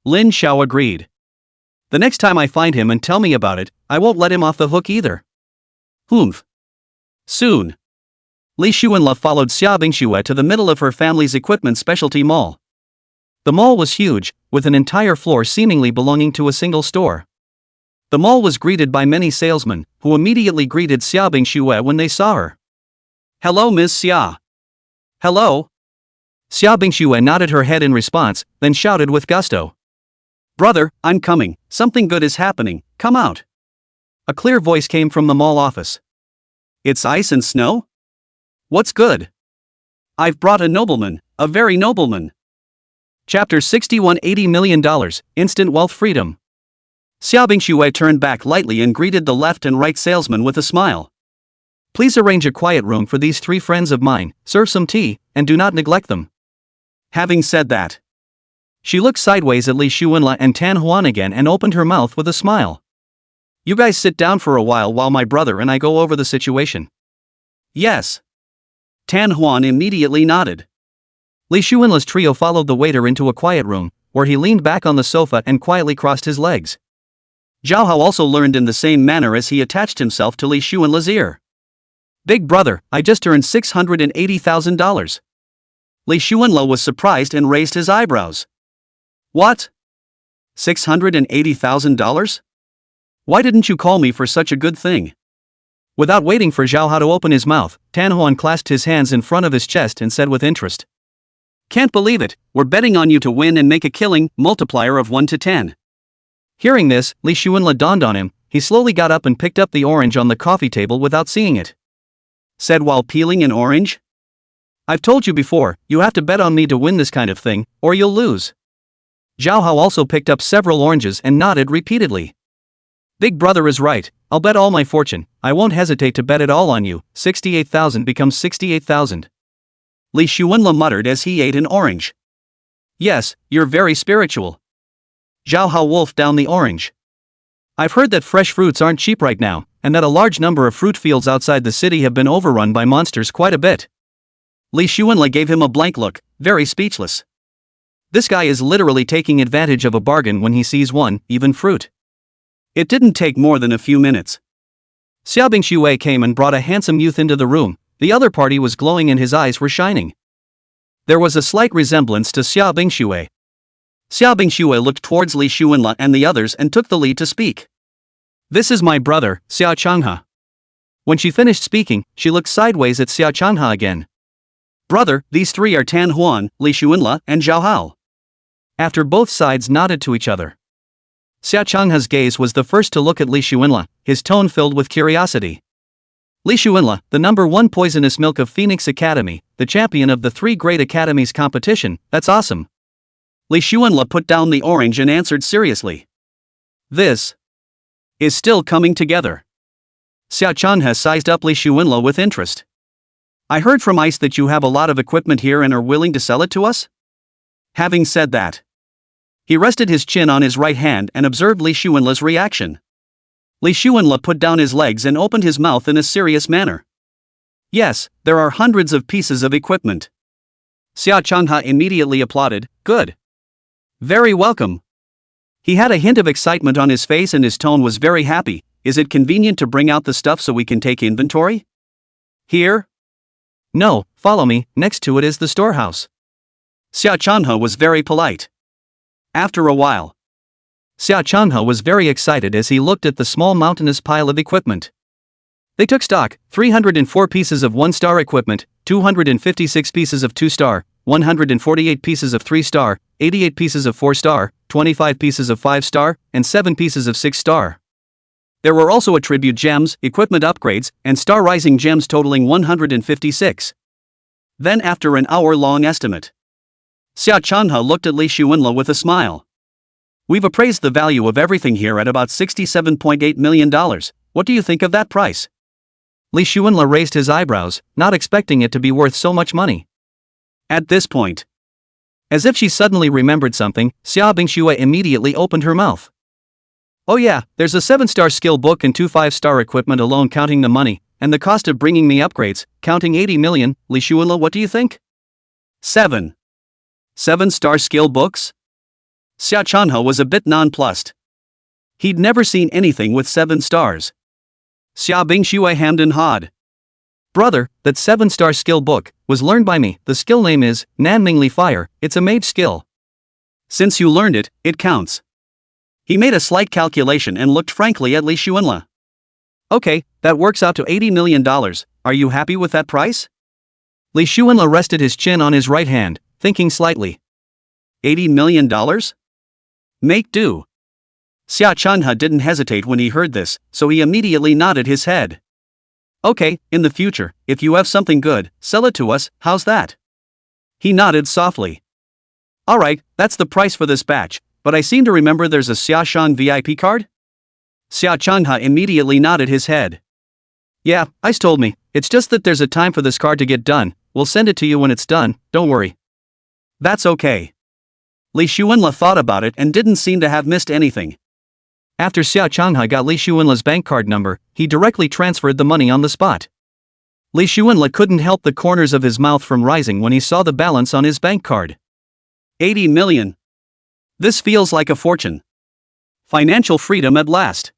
Lin Xiao agreed. The next time I find him and tell me about it, I won't let him off the hook either. Humph. Soon. Li Xuanle followed Xia Bingxue to the middle of her family's equipment specialty mall. The mall was huge, with an entire floor seemingly belonging to a single store. The mall was greeted by many salesmen, who immediately greeted Xia Bingxue when they saw her. Hello Ms. Xia. Hello. Xia Bingxue nodded her head in response, then shouted with gusto. Brother, I'm coming, something good is happening, come out. A clear voice came from the mall office. It's ice and snow? What's good? I've brought a nobleman, a very nobleman. Chapter 61 $80 million, Instant Wealth Freedom. Xia Bingxue turned back lightly and greeted the left and right salesman with a smile. Please arrange a quiet room for these three friends of mine, serve some tea, and do not neglect them. Having said that, she looked sideways at Li Xuanle and Tan Huan again and opened her mouth with a smile. You guys sit down for a while my brother and I go over the situation. Yes. Tan Huan immediately nodded. Li Xuanle's trio followed the waiter into a quiet room, where he leaned back on the sofa and quietly crossed his legs. Zhao Hao also learned in the same manner as he attached himself to Li Xuanle's ear. Big brother, I just earned $680,000. Li Xuanle was surprised and raised his eyebrows. What? $680,000? Why didn't you call me for such a good thing? Without waiting for Zhao Hao to open his mouth, Tan Huan clasped his hands in front of his chest and said with interest. Can't believe it, we're betting on you to win and make a killing, multiplier of 1 to 10. Hearing this, Li Xuanle dawned on him, he slowly got up and picked up the orange on the coffee table without seeing it. Said while peeling an orange? I've told you before, you have to bet on me to win this kind of thing, or you'll lose. Zhao Hao also picked up several oranges and nodded repeatedly. Big brother is right, I'll bet all my fortune, I won't hesitate to bet it all on you, 68,000 becomes 68,000. Li Xuanle muttered as he ate an orange. Yes, you're very spiritual. Zhao Hao wolfed down the orange. I've heard that fresh fruits aren't cheap right now, and that a large number of fruit fields outside the city have been overrun by monsters quite a bit. Li Xuanle gave him a blank look, very speechless. This guy is literally taking advantage of a bargain when he sees one, even fruit. It didn't take more than a few minutes. Xia Bingxue came and brought a handsome youth into the room, the other party was glowing and his eyes were shining. There was a slight resemblance to Xia Bingxue. Xia Bingxue looked towards Li Xuanle and the others and took the lead to speak. This is my brother, Xia Changhe. When she finished speaking, she looked sideways at Xia Changhe again. Brother, these three are Tan Huan, Li Xuanle, and Zhao Hao. after both sides nodded to each other. Xia Changhe's gaze was the first to look at Li Xuanla, his tone filled with curiosity. Li Xuanla, the #1 poisonous milk of Phoenix Academy, the champion of the 3 great academies competition, that's awesome. Li Xuanla put down the orange and answered seriously. This is still coming together. Xia Changhe sized up Li Xuanla with interest. I heard from Ice that you have a lot of equipment here and are willing to sell it to us? Having said that, he rested his chin on his right hand and observed Li Xuanla's reaction. Li Xuanla put down his legs and opened his mouth in a serious manner. Yes, there are hundreds of pieces of equipment. Xia Changhe immediately applauded, good. Very welcome. He had a hint of excitement on his face and his tone was very happy. Is it convenient to bring out the stuff so we can take inventory? Here? No, follow me, next to it is the storehouse. Xia Changhe was very polite. After a while, Xia Changhe was very excited as he looked at the small mountainous pile of equipment. They took stock: 304 pieces of 1-star equipment, 256 pieces of 2-star, 148 pieces of 3-star, 88 pieces of 4-star, 25 pieces of 5-star, and 7 pieces of 6-star. There were also attribute gems, equipment upgrades, and star rising gems totaling 156. Then after an hour-long estimate, Xia Changhe looked at Li Xuanla with a smile. We've appraised the value of everything here at about $67.8 million. What do you think of that price? Li Xuanla raised his eyebrows, not expecting it to be worth so much money. At this point, as if she suddenly remembered something, Xia Bingxue immediately opened her mouth. Oh yeah, there's a 7-star skill book and 2 5-star equipment alone counting the money, and the cost of bringing me upgrades, counting 80 million, Li Xuanla, what do you think? 7-star skill books? Xia Changhe was a bit nonplussed. He'd never seen anything with 7 stars. Xia Bingxue hemmed and hawed. Brother, that 7-star skill book was learned by me. The skill name is Nanmingli Fire. It's a mage skill. Since you learned it, it counts. He made a slight calculation and looked frankly at Li Xuanla. Okay, that works out to $80 million. Are you happy with that price? Li Xuanla rested his chin on his right hand, thinking slightly. $80 million? Make do. Xia Changhe didn't hesitate when he heard this, so he immediately nodded his head. Okay, in the future, if you have something good, sell it to us, how's that? He nodded softly. Alright, that's the price for this batch, but I seem to remember there's a Xiaoshan VIP card? Xia Changhe immediately nodded his head. Yeah, Ice told me, it's just that there's a time for this card to get done, we'll send it to you when it's done, don't worry. That's okay. Li Xuanla thought about it and didn't seem to have missed anything. After Xia Changhe got Li Xuanla's bank card number, he directly transferred the money on the spot. Li Xuanla couldn't help the corners of his mouth from rising when he saw the balance on his bank card. 80 million. This feels like a fortune. Financial freedom at last.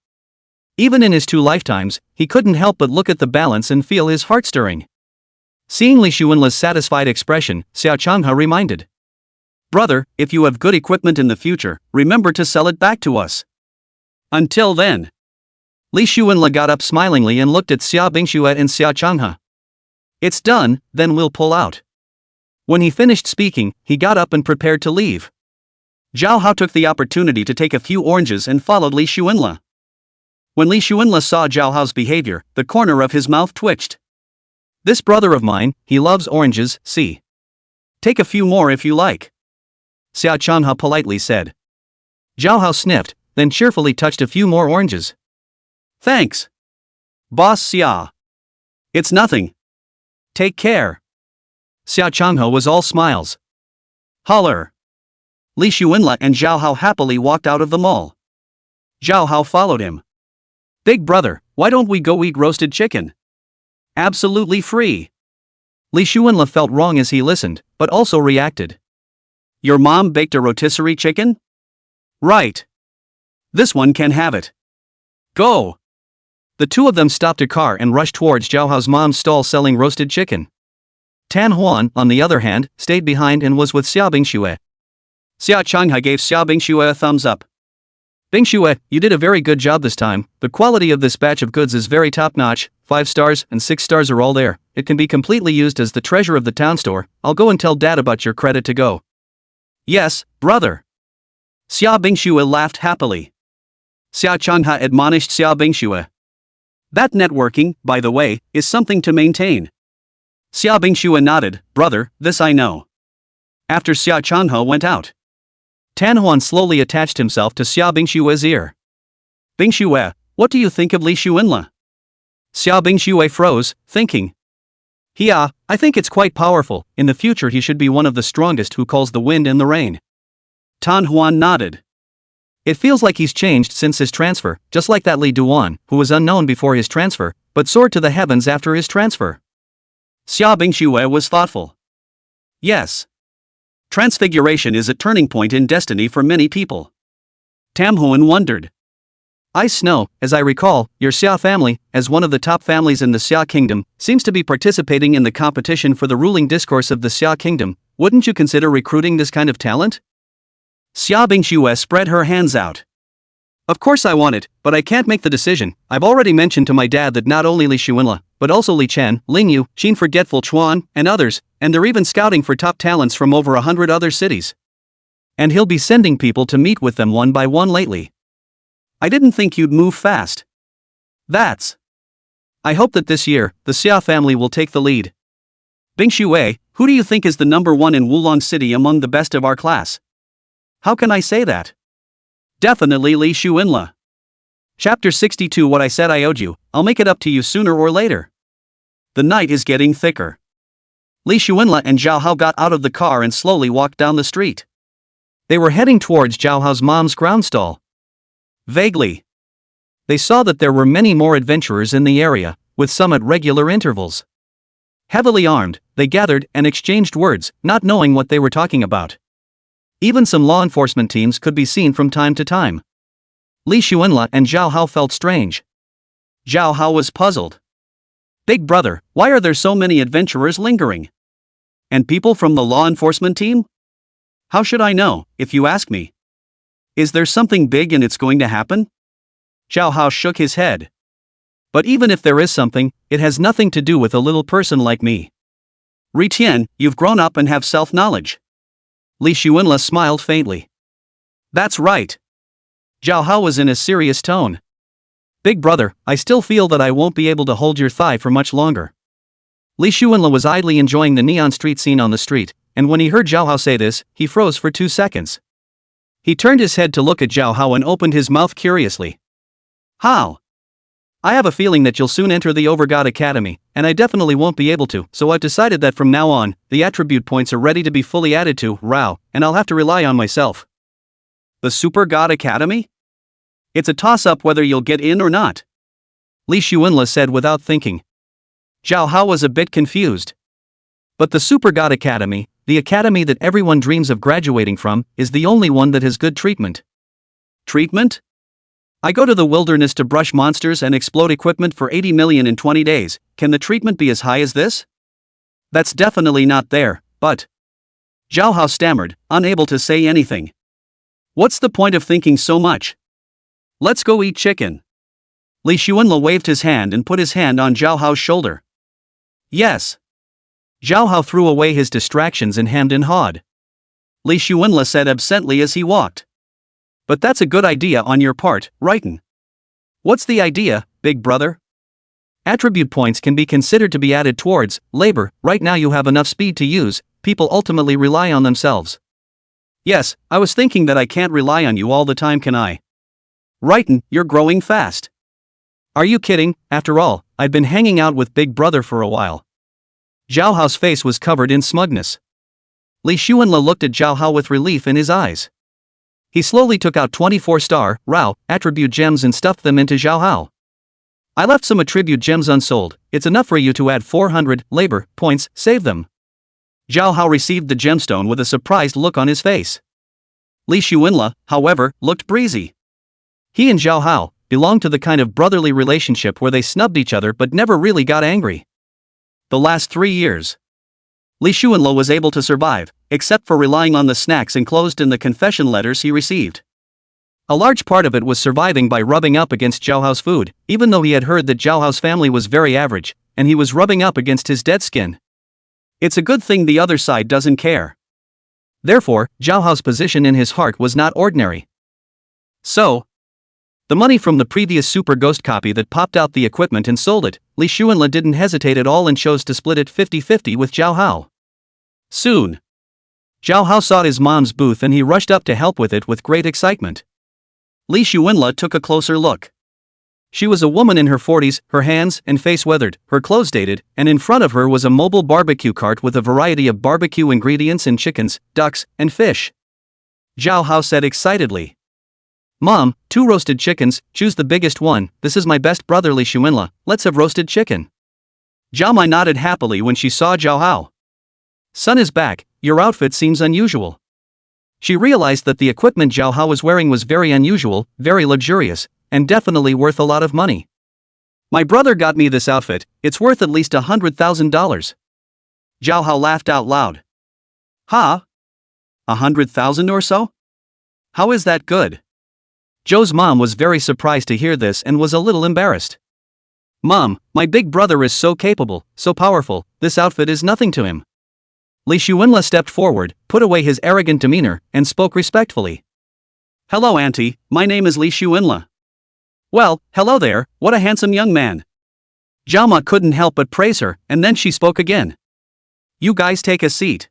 Even in his 2 lifetimes, he couldn't help but look at the balance and feel his heart stirring. Seeing Li Xuanla's satisfied expression, Xia Changhe reminded. Brother, if you have good equipment in the future, remember to sell it back to us. Until then. Li Xuanla got up smilingly and looked at Xia Bingxue and Xia Changhe. It's done, then we'll pull out. When he finished speaking, he got up and prepared to leave. Zhao Hao took the opportunity to take a few oranges and followed Li Xuanla. When Li Xuanla saw Zhao Hao's behavior, the corner of his mouth twitched. This brother of mine, he loves oranges, see. Take a few more if you like. Xia Changhe politely said. Zhao Hao sniffed, then cheerfully touched a few more oranges. Thanks. Boss Xia. It's nothing. Take care. Xia Changhe was all smiles. Holler. Li Xuanla and Zhao Hao happily walked out of the mall. Zhao Hao followed him. Big brother, why don't we go eat roasted chicken? Absolutely free. Li Xuanla felt wrong as he listened, but also reacted. Your mom baked a rotisserie chicken? Right. This one can have it. Go. The two of them stopped a car and rushed towards Zhao Hao's mom's stall selling roasted chicken. Tan Huan, on the other hand, stayed behind and was with Xia Bingxue. Xia Changhe gave Xia Bingxue a thumbs up. Bingxue, you did a very good job this time. The quality of this batch of goods is very top-notch. 5 stars and 6 stars are all there. It can be completely used as the treasure of the town store. I'll go and tell Dad about your credit to go. Yes, brother. Xia Bingxue laughed happily. Xia Changha admonished Xia Bingxue. That networking, by the way, is something to maintain. Xia Bingxue nodded. Brother, this I know. After Xia Changha went out, Tan Huan slowly attached himself to Xia Bingshue's ear. Bingxue, what do you think of Li Xuanle? Xia Bingxue froze, thinking. I think it's quite powerful. In the future he should be one of the strongest who calls the wind and the rain. Tan Huan nodded. It feels like he's changed since his transfer, just like that Li Duan, who was unknown before his transfer, but soared to the heavens after his transfer. Xia Bingxue was thoughtful. Yes. Transfiguration is a turning point in destiny for many people. Tam Huan wondered. Ice Snow, as I recall, your Xia family, as one of the top families in the Xia kingdom, seems to be participating in the competition for the ruling discourse of the Xia kingdom. Wouldn't you consider recruiting this kind of talent? Xia Bingxue spread her hands out. Of course I want it, but I can't make the decision. I've already mentioned to my dad that not only Li Xuanle, but also Li Chen, Ling Yu, Xin Forgetful Chuan, and others, and they're even scouting for top talents from over 100 other cities. And he'll be sending people to meet with them one by one lately. I didn't think you'd move fast. I hope that this year, the Xia family will take the lead. Bingxue, who do you think is the number one in Wulong City among the best of our class? How can I say that? Definitely Li Xuanle. Chapter 62. What I said I owed you, I'll make it up to you sooner or later. The night is getting thicker. Li Xuanle and Zhao Hao got out of the car and slowly walked down the street. They were heading towards Zhao Hao's mom's ground stall. Vaguely, they saw that there were many more adventurers in the area, with some at regular intervals. Heavily armed, they gathered and exchanged words, not knowing what they were talking about. Even some law enforcement teams could be seen from time to time. Li Xuanle and Zhao Hao felt strange. Zhao Hao was puzzled. Big brother, why are there so many adventurers lingering? And people from the law enforcement team? How should I know, if you ask me? Is there something big and it's going to happen? Zhao Hao shook his head. But even if there is something, it has nothing to do with a little person like me. Ri Tian, you've grown up and have self-knowledge. Li Xuanle smiled faintly. That's right. Zhao Hao was in a serious tone. Big brother, I still feel that I won't be able to hold your thigh for much longer. Li Xuanle was idly enjoying the neon street scene on the street, and when he heard Zhao Hao say this, he froze for 2 seconds. He turned his head to look at Zhao Hao and opened his mouth curiously. How? I have a feeling that you'll soon enter the Overgod Academy, and I definitely won't be able to, so I've decided that from now on, the attribute points are ready to be fully added to Rao, and I'll have to rely on myself. The Super God Academy? It's a toss-up whether you'll get in or not. Li Xuanle said without thinking. Zhao Hao was a bit confused. But the Super God Academy, the academy that everyone dreams of graduating from, is the only one that has good treatment. Treatment? I go to the wilderness to brush monsters and explode equipment for 80 million in 20 days, can the treatment be as high as this? That's definitely not there, but... Zhao Hao stammered, unable to say anything. What's the point of thinking so much? Let's go eat chicken. Li Xuanle waved his hand and put his hand on Zhao Hao's shoulder. Yes. Zhao Hao threw away his distractions and hemmed and hawed. Li Xuanle said absently as he walked. But that's a good idea on your part, rightin'? What's the idea, big brother? Attribute points can be considered to be added towards labor. Right now you have enough speed to use, people ultimately rely on themselves. Yes, I was thinking that I can't rely on you all the time, can I? Rightin', you're growing fast. Are you kidding? After all, I'd been hanging out with big brother for a while. Zhao Hao's face was covered in smugness. Li Xuanle looked at Zhao Hao with relief in his eyes. He slowly took out 24-star, Rao, attribute gems and stuffed them into Zhao Hao. I left some attribute gems unsold, it's enough for you to add 400 labor points, save them. Zhao Hao received the gemstone with a surprised look on his face. Li Xuanle, however, looked breezy. He and Zhao Hao belonged to the kind of brotherly relationship where they snubbed each other but never really got angry. The last 3 years, Li Xuanle was able to survive, except for relying on the snacks enclosed in the confession letters he received. A large part of it was surviving by rubbing up against Zhao Hao's food, even though he had heard that Zhao Hao's family was very average, and he was rubbing up against his dead skin. It's a good thing the other side doesn't care. Therefore, Zhao Hao's position in his heart was not ordinary. So, the money from the previous Super Ghost copy that popped out the equipment and sold it, Li Xuanle didn't hesitate at all and chose to split it 50-50 with Zhao Hao. Soon, Zhao Hao saw his mom's booth and he rushed up to help with it with great excitement. Li Xuanle took a closer look. She was a woman in her 40s, her hands and face weathered, her clothes dated, and in front of her was a mobile barbecue cart with a variety of barbecue ingredients and chickens, ducks, and fish. Zhao Hao said excitedly, "Mom, 2 roasted chickens, choose the biggest one, this is my best brother Li Xuanle, let's have roasted chicken." Zhao Mai nodded happily when she saw Zhao Hao. "Son is back, your outfit seems unusual." She realized that the equipment Zhao Hao was wearing was very unusual, very luxurious, and definitely worth a lot of money. "My brother got me this outfit, it's worth at least $100,000. Zhao Hao laughed out loud. "Huh? 100,000 or so? How is that good?" Zhou's mom was very surprised to hear this and was a little embarrassed. "Mom, my big brother is so capable, so powerful, this outfit is nothing to him." Li Xuanle stepped forward, put away his arrogant demeanor, and spoke respectfully. "Hello auntie, my name is Li Xuanle." "Well, hello there, what a handsome young man." Zhao Ma couldn't help but praise her, and then she spoke again. "You guys take a seat.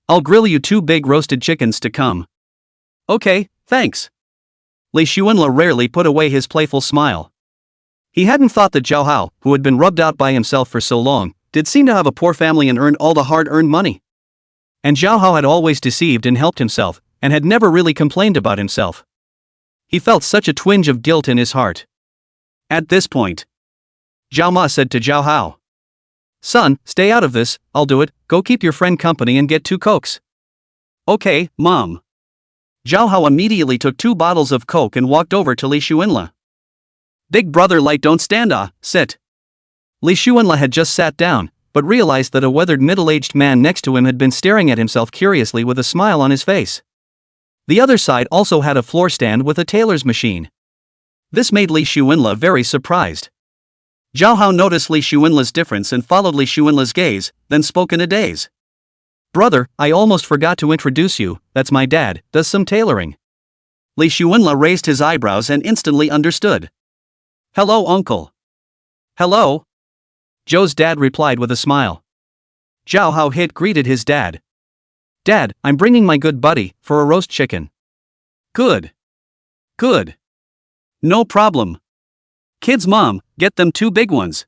I'll grill you 2 big roasted chickens to come." "Okay, thanks." Li Xuanle rarely put away his playful smile. He hadn't thought that Zhao Hao, who had been rubbed out by himself for so long, did seem to have a poor family and earned all the hard-earned money. And Zhao Hao had always deceived and helped himself, and had never really complained about himself. He felt such a twinge of guilt in his heart. At this point, Zhao Ma said to Zhao Hao, "Son, stay out of this, I'll do it, go keep your friend company and get 2 Cokes." "Okay, Mom." Zhao Hao immediately took 2 bottles of Coke and walked over to Li Xuanle. "Big brother light don't stand sit." Li Xuanle had just sat down, but realized that a weathered middle-aged man next to him had been staring at himself curiously with a smile on his face. The other side also had a floor stand with a tailor's machine. This made Li Xuanle very surprised. Zhao Hao noticed Li Xuanle's difference and followed Li Xuanle's gaze, then spoke in a daze. "Brother, I almost forgot to introduce you, that's my dad, does some tailoring." Li Xuanle raised his eyebrows and instantly understood. "Hello uncle." "Hello." Zhou's dad replied with a smile. Zhao Hao greeted his dad. "Dad, I'm bringing my good buddy, for a roast chicken." "Good. Good. No problem. Kid's mom, get them 2 big ones."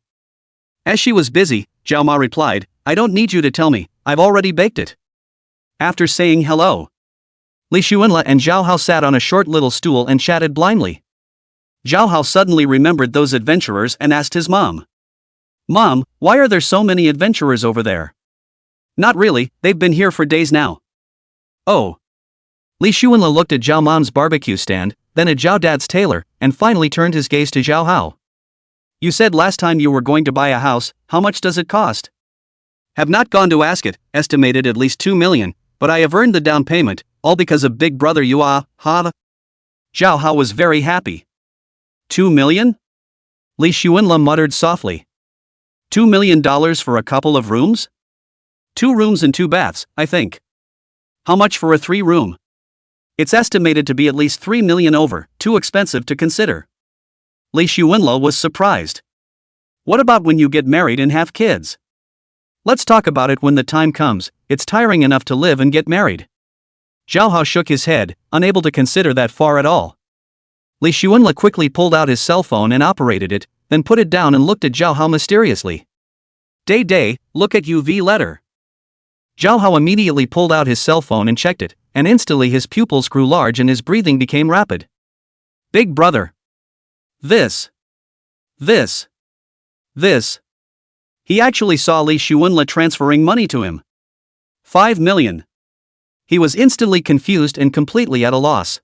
As she was busy, Zhao Ma replied, "I don't need you to tell me, I've already baked it." After saying hello, Li Xuanle and Zhao Hao sat on a short little stool and chatted blindly. Zhao Hao suddenly remembered those adventurers and asked his mom, "Mom, why are there so many adventurers over there?" "Not really, they've been here for days now." "Oh." Li Xuanle looked at Zhao Mom's barbecue stand, then at Zhao Dad's tailor, and finally turned his gaze to Zhao Hao. "You said last time you were going to buy a house, how much does it cost?" "Have not gone to ask it, estimated at least 2 million, but I have earned the down payment, all because of big brother you ha. Zhao Hao was very happy. 2 million? Li Xuanle muttered softly. $2 million for a couple of rooms? 2 rooms and 2 baths, I think. How much for a 3-room? It's estimated to be at least 3 million over, too expensive to consider. Li Xuanle was surprised. What about when you get married and have kids? Let's talk about it when the time comes, it's tiring enough to live and get married. Zhao Hao shook his head, unable to consider that far at all. Li Xuanle quickly pulled out his cell phone and operated it, then put it down and looked at Zhao Hao mysteriously. Day, look at UV letter. Zhao Hao immediately pulled out his cell phone and checked it, and instantly his pupils grew large and his breathing became rapid. Big brother. This. He actually saw Li Xuanle transferring money to him. 5 million. He was instantly confused and completely at a loss.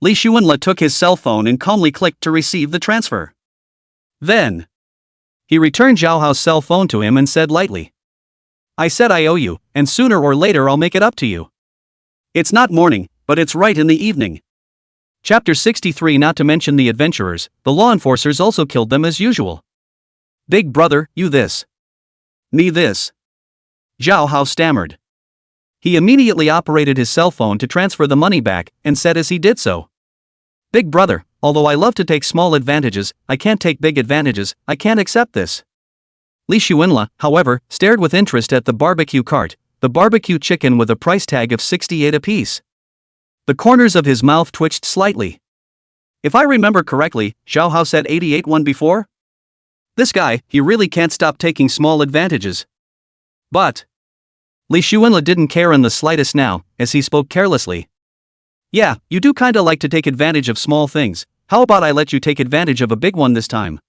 Li Xuanle took his cell phone and calmly clicked to receive the transfer. Then, he returned Zhao Hao's cell phone to him and said lightly, I said I owe you, and sooner or later I'll make it up to you. It's not morning, but it's right in the evening. Chapter 63. Not to mention the adventurers, the law enforcers also killed them as usual. Big brother, you this. Me this. Zhao Hao stammered. He immediately operated his cell phone to transfer the money back, and said as he did so, "Big brother, although I love to take small advantages, I can't take big advantages, I can't accept this." Lee Shuinla, however, stared with interest at the barbecue cart, the barbecue chicken with a price tag of 68 apiece. The corners of his mouth twitched slightly. If I remember correctly, Zhao Hao said 88 one before? This guy, he really can't stop taking small advantages. But Li Shuenla didn't care in the slightest now, as he spoke carelessly. "Yeah, you do kinda like to take advantage of small things, how about I let you take advantage of a big one this time?"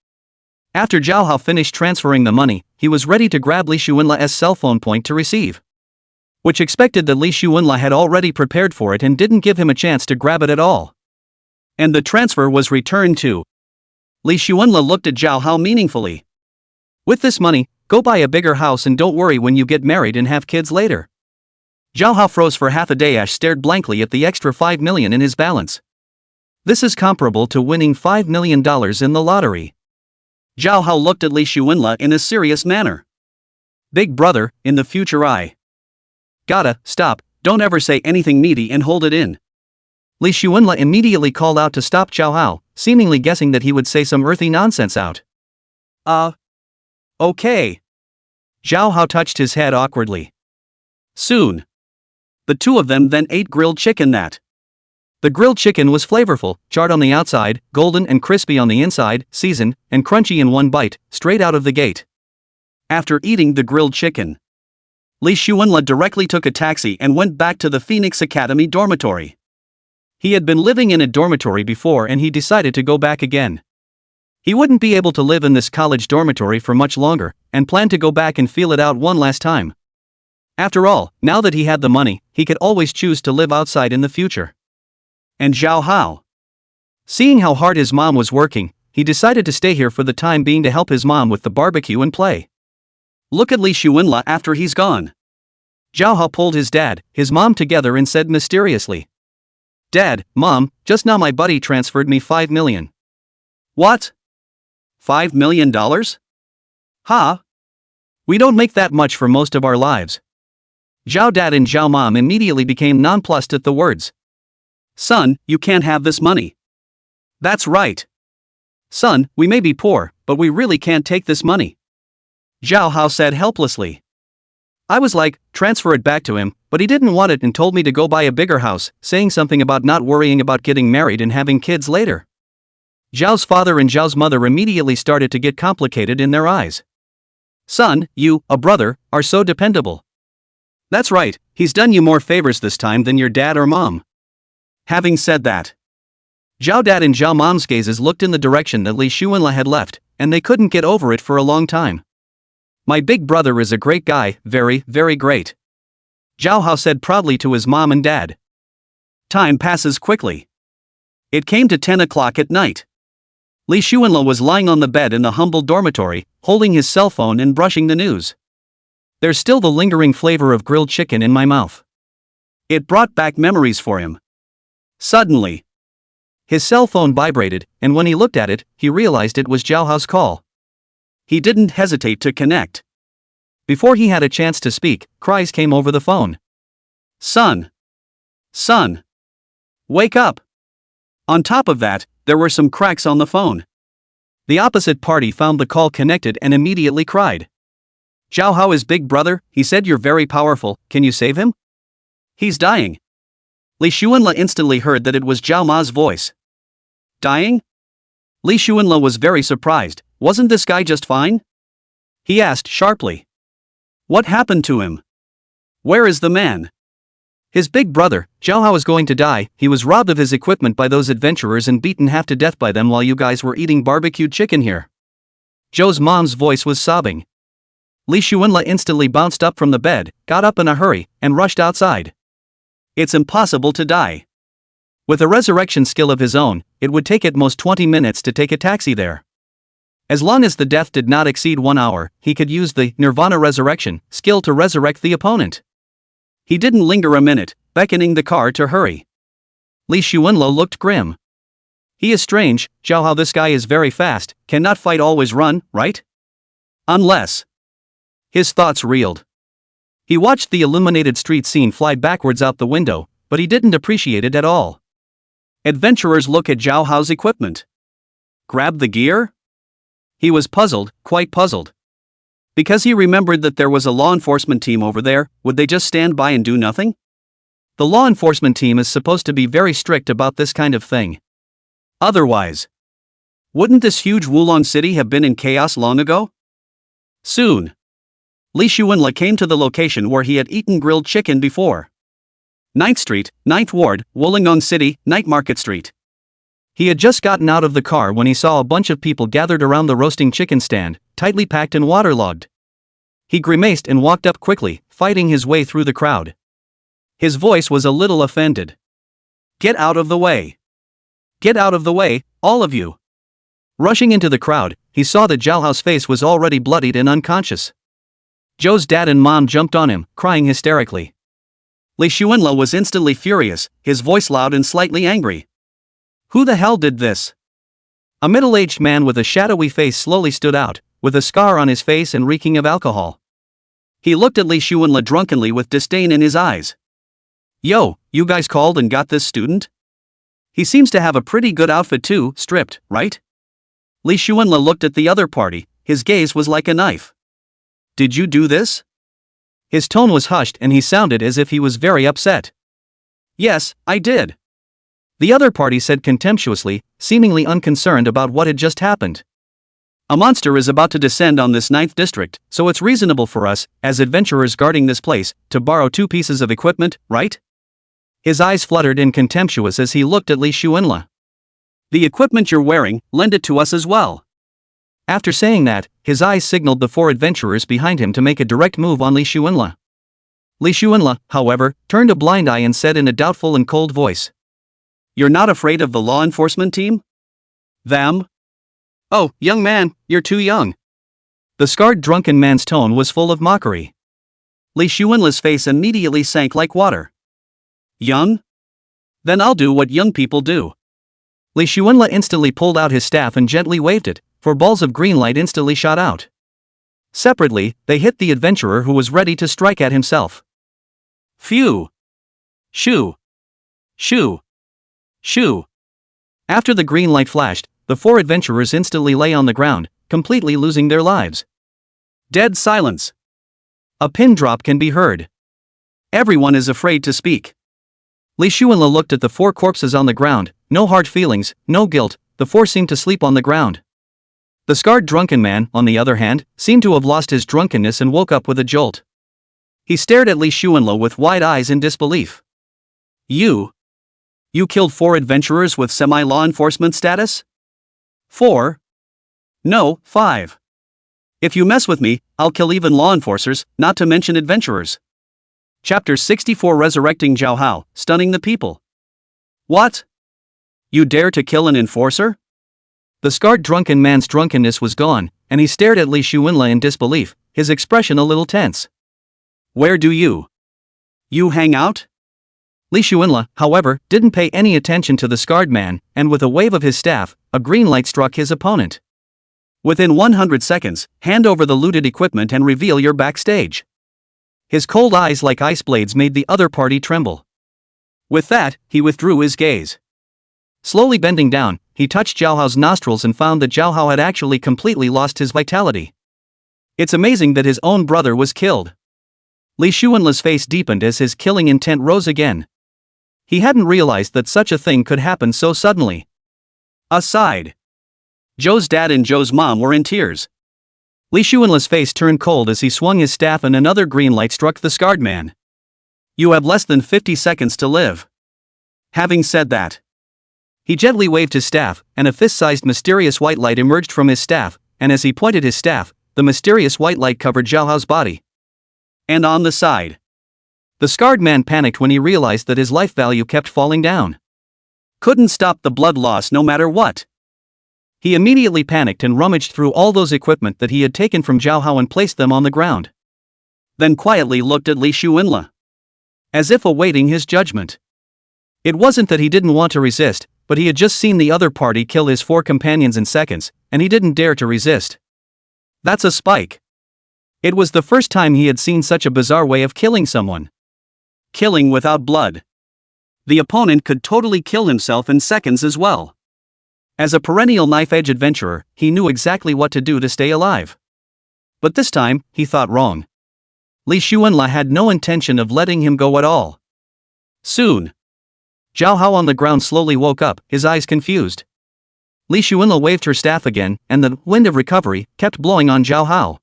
After Zhao Hao finished transferring the money, he was ready to grab Li Shuenla's cell phone point to receive. Which expected that Li Shuenla had already prepared for it and didn't give him a chance to grab it at all. And the transfer was returned to. Li Shuenla looked at Zhao Hao meaningfully. "With this money, go buy a bigger house and don't worry when you get married and have kids later." Zhao Hao froze for half a day as stared blankly at the extra 5 million in his balance. This is comparable to winning $5 million in the lottery. Zhao Hao looked at Li Shuenla in a serious manner. "Big brother, in the future I gotta stop, don't ever say anything meaty and hold it in." Li Shuenla immediately called out to stop Zhao Hao, seemingly guessing that he would say some earthy nonsense out. Okay. Zhao Hao touched his head awkwardly. Soon. The two of them then ate grilled chicken that. The grilled chicken was flavorful, charred on the outside, golden and crispy on the inside, seasoned, and crunchy in one bite, straight out of the gate. After eating the grilled chicken, Li Shuenla directly took a taxi and went back to the Phoenix Academy dormitory. He had been living in a dormitory before and he decided to go back again. He wouldn't be able to live in this college dormitory for much longer, and planned to go back and feel it out one last time. After all, now that he had the money, he could always choose to live outside in the future. And Zhao Hao, seeing how hard his mom was working, he decided to stay here for the time being to help his mom with the barbecue and play. "Look at Li Shuenla after he's gone." Zhao Hao pulled his dad, his mom together and said mysteriously, "Dad, Mom, just now my buddy transferred me 5 million. "What? $5 million? Huh? We don't make that much for most of our lives." Zhao Dad and Zhao Mom immediately became nonplussed at the words. "Son, you can't have this money." "That's right. Son, we may be poor, but we really can't take this money," Zhao Hao said helplessly. "I was like, transfer it back to him, but he didn't want it and told me to go buy a bigger house, saying something about not worrying about getting married and having kids later." Zhao's father and Zhao's mother immediately started to get complicated in their eyes. "Son, you, a brother, are so dependable." "That's right, he's done you more favors this time than your dad or mom." Having said that, Zhao Dad and Zhao Mom's gazes looked in the direction that Li Shuenla had left, and they couldn't get over it for a long time. "My big brother is a great guy, very, very great," Zhao Hao said proudly to his mom and dad. Time passes quickly. It came to 10 o'clock at night. Li Shuenla was lying on the bed in the humble dormitory, holding his cell phone and brushing the news. "There's still the lingering flavor of grilled chicken in my mouth." It brought back memories for him. Suddenly, his cell phone vibrated, and when he looked at it, he realized it was Zhao Hao's call. He didn't hesitate to connect. Before he had a chance to speak, cries came over the phone. "Son! Son! Wake up!" On top of that, there were some cracks on the phone. The opposite party found the call connected and immediately cried. "Zhao Hao is big brother, he said you're very powerful, can you save him? He's dying." Li Shuenla instantly heard that it was Zhao Ma's voice. "Dying?" Li Shuenla was very surprised. "Wasn't this guy just fine?" he asked sharply. "What happened to him? Where is the man?" His big brother, Zhao Hao, is going to die. He was robbed of his equipment by those adventurers and beaten half to death by them while you guys were eating barbecued chicken here. Zhou's mom's voice was sobbing. Li Shuenla instantly bounced up from the bed, got up in a hurry, and rushed outside. It's impossible to die. With a resurrection skill of his own, it would take at most 20 minutes to take a taxi there. As long as the death did not exceed 1 hour, he could use the Nirvana Resurrection skill to resurrect the opponent. He didn't linger a minute, beckoning the car to hurry. Li Shuenla looked grim. He is strange, Zhao Hao, this guy is very fast, cannot fight always run, right? Unless. His thoughts reeled. He watched the illuminated street scene fly backwards out the window, but he didn't appreciate it at all. Adventurers look at Zhao Hao's equipment. Grab the gear? He was puzzled, quite puzzled. Because he remembered that there was a law enforcement team over there, would they just stand by and do nothing? The law enforcement team is supposed to be very strict about this kind of thing. Otherwise, wouldn't this huge Wulong city have been in chaos long ago? Soon, Li Xuanla came to the location where he had eaten grilled chicken before. 9th Street, 9th Ward, Wollongong City, Night Market Street. He had just gotten out of the car when he saw a bunch of people gathered around the roasting chicken stand, tightly packed and waterlogged. He grimaced and walked up quickly, fighting his way through the crowd. His voice was a little offended. "Get out of the way! Get out of the way, all of you!" Rushing into the crowd, he saw that Zhao Hao's face was already bloodied and unconscious. Zhou's dad and mom jumped on him, crying hysterically. Li Xuanla was instantly furious, his voice loud and slightly angry. Who the hell did this? A middle-aged man with a shadowy face slowly stood out, with a scar on his face and reeking of alcohol. He looked at Li Xuanla drunkenly with disdain in his eyes. Yo, you guys called and got this student? He seems to have a pretty good outfit too, stripped, right? Li Xuanla looked at the other party, his gaze was like a knife. Did you do this? His tone was hushed and he sounded as if he was very upset. Yes, I did. The other party said contemptuously, seemingly unconcerned about what had just happened. A monster is about to descend on this 9th district, so it's reasonable for us, as adventurers guarding this place, to borrow 2 pieces of equipment, right? His eyes fluttered in contemptuous as he looked at Li Xuanla. The equipment you're wearing, lend it to us as well. After saying that, his eyes signaled the 4 adventurers behind him to make a direct move on Li Xuanla. Li Xuanla, however, turned a blind eye and said in a doubtful and cold voice. You're not afraid of the law enforcement team? Them? Oh, young man, you're too young. The scarred drunken man's tone was full of mockery. Li Xuanla's face immediately sank like water. Young? Then I'll do what young people do. Li Xuanla instantly pulled out his staff and gently waved it, for balls of green light instantly shot out. Separately, they hit the adventurer who was ready to strike at himself. Phew! Shoo! Shoo! Shoo! After the green light flashed, the 4 adventurers instantly lay on the ground, completely losing their lives. Dead silence. A pin drop can be heard. Everyone is afraid to speak. Li Xuanla looked at the 4 corpses on the ground, no hard feelings, no guilt, the 4 seemed to sleep on the ground. The scarred drunken man, on the other hand, seemed to have lost his drunkenness and woke up with a jolt. He stared at Li Xuanla with wide eyes in disbelief. You killed 4 adventurers with semi-law enforcement status? 4? No, 5. If you mess with me, I'll kill even law enforcers, not to mention adventurers. Chapter 64 Resurrecting Zhao Hao, Stunning the People. What? You dare to kill an enforcer? The scarred drunken man's drunkenness was gone, and he stared at Li Xuanla in disbelief, his expression a little tense. Where do you hang out? Li Xuanla, however, didn't pay any attention to the scarred man, and with a wave of his staff, a green light struck his opponent. Within 100 seconds, hand over the looted equipment and reveal your backstage. His cold eyes like ice blades made the other party tremble. With that, he withdrew his gaze. Slowly bending down, he touched Zhao Hao's nostrils and found that Zhao Hao had actually completely lost his vitality. It's amazing that his own brother was killed. Li Xuanla's face deepened as his killing intent rose again. He hadn't realized that such a thing could happen so suddenly. Aside. Zhou's dad and Zhou's mom were in tears. Li Xuanla's face turned cold as he swung his staff and another green light struck the scarred man. You have less than 50 seconds to live. Having said that, he gently waved his staff, and a fist-sized mysterious white light emerged from his staff, and as he pointed his staff, the mysterious white light covered Zhao Hao's body. And on the side. The scarred man panicked when he realized that his life value kept falling down. Couldn't stop the blood loss no matter what. He immediately panicked and rummaged through all those equipment that he had taken from Zhao Hao and placed them on the ground. Then quietly looked at Li Xuanla, as if awaiting his judgment. It wasn't that he didn't want to resist, but he had just seen the other party kill his 4 companions in seconds, and he didn't dare to resist. That's a spike. It was the first time he had seen such a bizarre way of killing someone. Killing without blood. The opponent could totally kill himself in seconds as well. As a perennial knife-edge adventurer, he knew exactly what to do to stay alive. But this time, he thought wrong. Li Xuanla had no intention of letting him go at all. Soon, Zhao Hao on the ground slowly woke up, his eyes confused. Li Xuanla waved her staff again, and the wind of recovery kept blowing on Zhao Hao.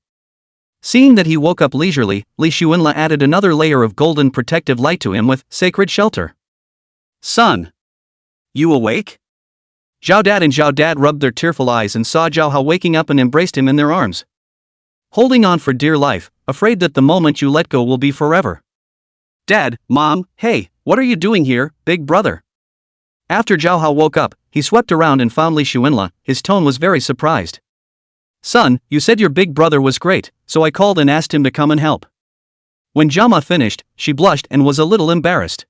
Seeing that he woke up leisurely, Li Xuanla added another layer of golden protective light to him with sacred shelter. Son, you awake? Zhao Dad and Zhao Dad rubbed their tearful eyes and saw Zhao Hao waking up and embraced him in their arms. Holding on for dear life, afraid that the moment you let go will be forever. Dad, Mom, hey, what are you doing here, big brother? After Zhao Hao woke up, he swept around and found Li Xuanla. His tone was very surprised. Son, you said your big brother was great, so I called and asked him to come and help. When Jama finished, she blushed and was a little embarrassed.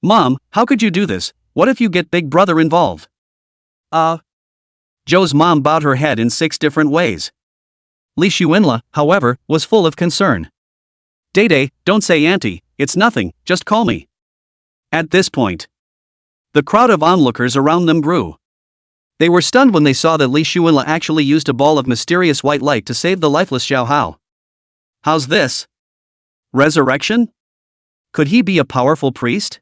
Mom, how could you do this? What if you get big brother involved? Zhou's mom bowed her head in 6 different ways. Li Xuanla, however, was full of concern. Day, don't say auntie, it's nothing, just call me. At this point, the crowd of onlookers around them grew. They were stunned when they saw that Li Xuanla actually used a ball of mysterious white light to save the lifeless Zhao Hao. How's this? Resurrection? Could he be a powerful priest?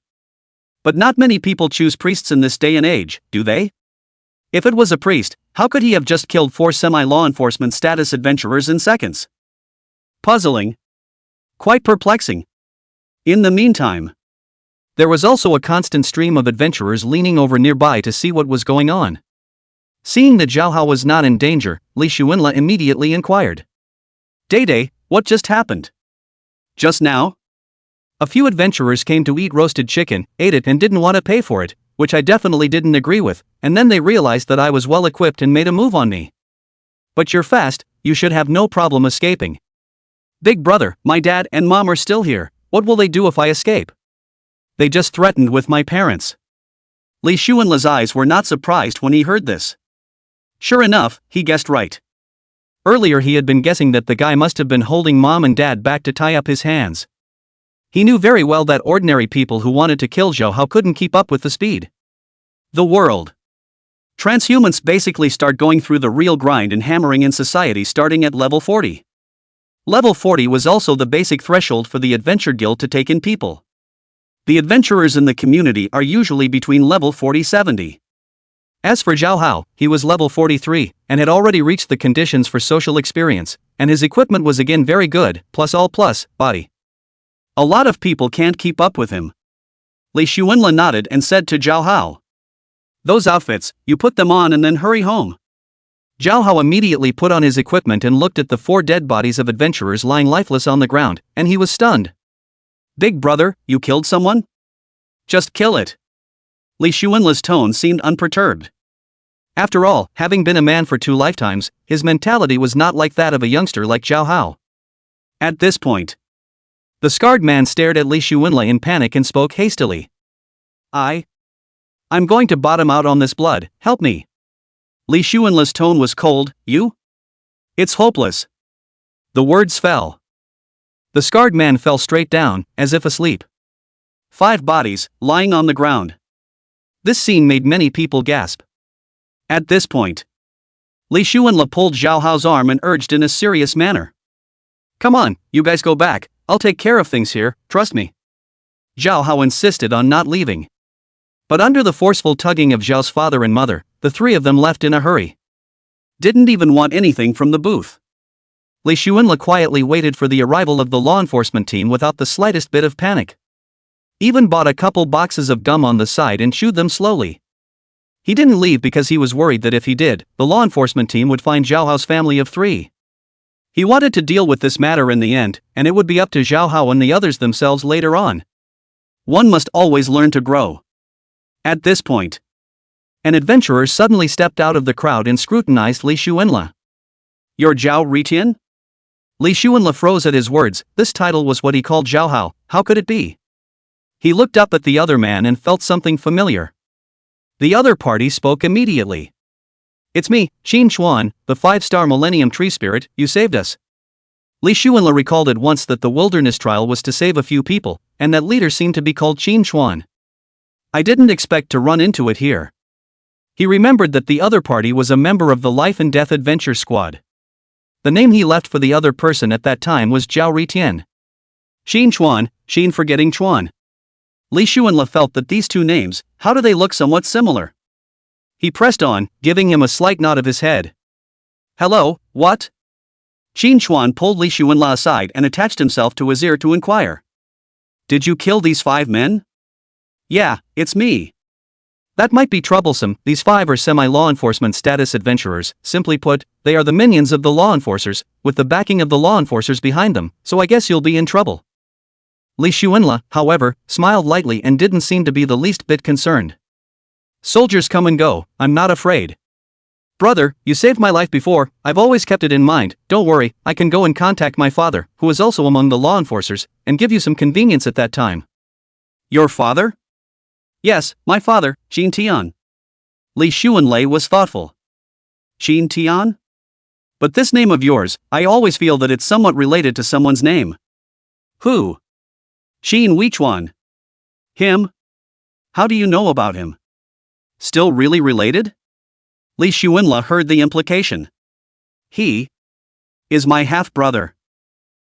But not many people choose priests in this day and age, do they? If it was a priest, how could he have just killed 4 semi-law enforcement status adventurers in seconds? Puzzling. Quite perplexing. In the meantime, there was also a constant stream of adventurers leaning over nearby to see what was going on. Seeing that Zhao Hao was not in danger, Li Xuanla immediately inquired. Day, what just happened? Just now? A few adventurers came to eat roasted chicken, ate it and didn't want to pay for it, which I definitely didn't agree with, and then they realized that I was well equipped and made a move on me. But you're fast, you should have no problem escaping. Big brother, my dad and mom are still here, what will they do if I escape? They just threatened with my parents. Li Xuanla's eyes were not surprised when he heard this. Sure enough, he guessed right. Earlier he had been guessing that the guy must have been holding mom and dad back to tie up his hands. He knew very well that ordinary people who wanted to kill Zhao Hao couldn't keep up with the speed. The world. Transhumans basically start going through the real grind and hammering in society starting at level 40. Level 40 was also the basic threshold for the Adventure Guild to take in people. The adventurers in the community are usually between level 40-70. As for Zhao Hao, he was level 43, and had already reached the conditions for social experience, and his equipment was again very good, plus body. A lot of people can't keep up with him. Li Xuanla nodded and said to Zhao Hao. Those outfits, you put them on and then hurry home. Zhao Hao immediately put on his equipment and looked at the 4 dead bodies of adventurers lying lifeless on the ground, and he was stunned. Big brother, you killed someone? Just kill it. Li Xuanla's tone seemed unperturbed. After all, having been a man for 2 lifetimes, his mentality was not like that of a youngster like Zhao Hao. At this point, the scarred man stared at Li Xuanla in panic and spoke hastily. I'm going to bottom out on this blood, help me. Li Xuanla's tone was cold, you? It's hopeless. The words fell. The scarred man fell straight down, as if asleep. 5 bodies, lying on the ground. This scene made many people gasp. At this point, Li Xuanla pulled Zhao Hao's arm and urged in a serious manner. Come on, you guys go back, I'll take care of things here, trust me. Zhao Hao insisted on not leaving. But under the forceful tugging of Zhao's father and mother, the 3 of them left in a hurry. Didn't even want anything from the booth. Li Xuanla quietly waited for the arrival of the law enforcement team without the slightest bit of panic. Even bought a couple boxes of gum on the side and chewed them slowly. He didn't leave because he was worried that if he did, the law enforcement team would find Zhao Hao's family of 3. He wanted to deal with this matter in the end, and it would be up to Zhao Hao and the others themselves later on. One must always learn to grow. At this point, an adventurer suddenly stepped out of the crowd and scrutinized Li Xuanla. You're Zhao Ritian? Li Xuanla froze at his words. This title was what he called Zhao Hao, how could it be? He looked up at the other man and felt something familiar. The other party spoke immediately. It's me, Qin Chuan, the 5-star Millennium Tree Spirit, you saved us. Li Xuanle recalled at once that the wilderness trial was to save a few people, and that leader seemed to be called Qin Chuan. I didn't expect to run into it here. He remembered that the other party was a member of the Life and Death Adventure Squad. The name he left for the other person at that time was Zhao Ritian. Xin Chuan, Xin forgetting Chuan. Li Xuanle felt that these two names, how do they look somewhat similar? He pressed on, giving him a slight nod of his head. Hello, what? Xin Chuan pulled Li Xuanle aside and attached himself to his ear to inquire. Did you kill these 5 men? Yeah, it's me. That might be troublesome. These 5 are semi-law enforcement status adventurers. Simply put, they are the minions of the law enforcers, with the backing of the law enforcers behind them, so I guess you'll be in trouble. Li Xuanle, however, smiled lightly and didn't seem to be the least bit concerned. Soldiers come and go, I'm not afraid. Brother, you saved my life before, I've always kept it in mind. Don't worry, I can go and contact my father, who is also among the law enforcers, and give you some convenience at that time. Your father? Yes, my father, Xin Tian. Li Xuanle was thoughtful. Xin Tian? But this name of yours, I always feel that it's somewhat related to someone's name. Who? Xin Weichuan. Him? How do you know about him? Still really related? Li Xuanle heard the implication. He is my half-brother.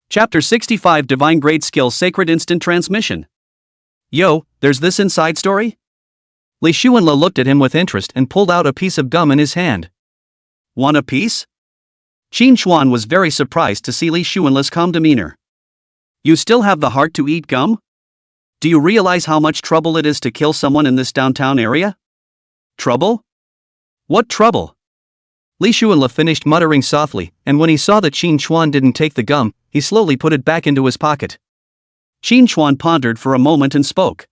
Chapter 65 Divine Grade Skill Sacred Instant Transmission. Yo, there's this inside story? Li Xuanle looked at him with interest and pulled out a piece of gum in his hand. Want a piece? Qin Chuan was very surprised to see Li Xuanle's calm demeanor. You still have the heart to eat gum? Do you realize how much trouble it is to kill someone in this downtown area? Trouble? What trouble? Li Xuanle finished muttering softly, and when he saw that Qin Chuan didn't take the gum, he slowly put it back into his pocket. Qin Chuan pondered for a moment and spoke.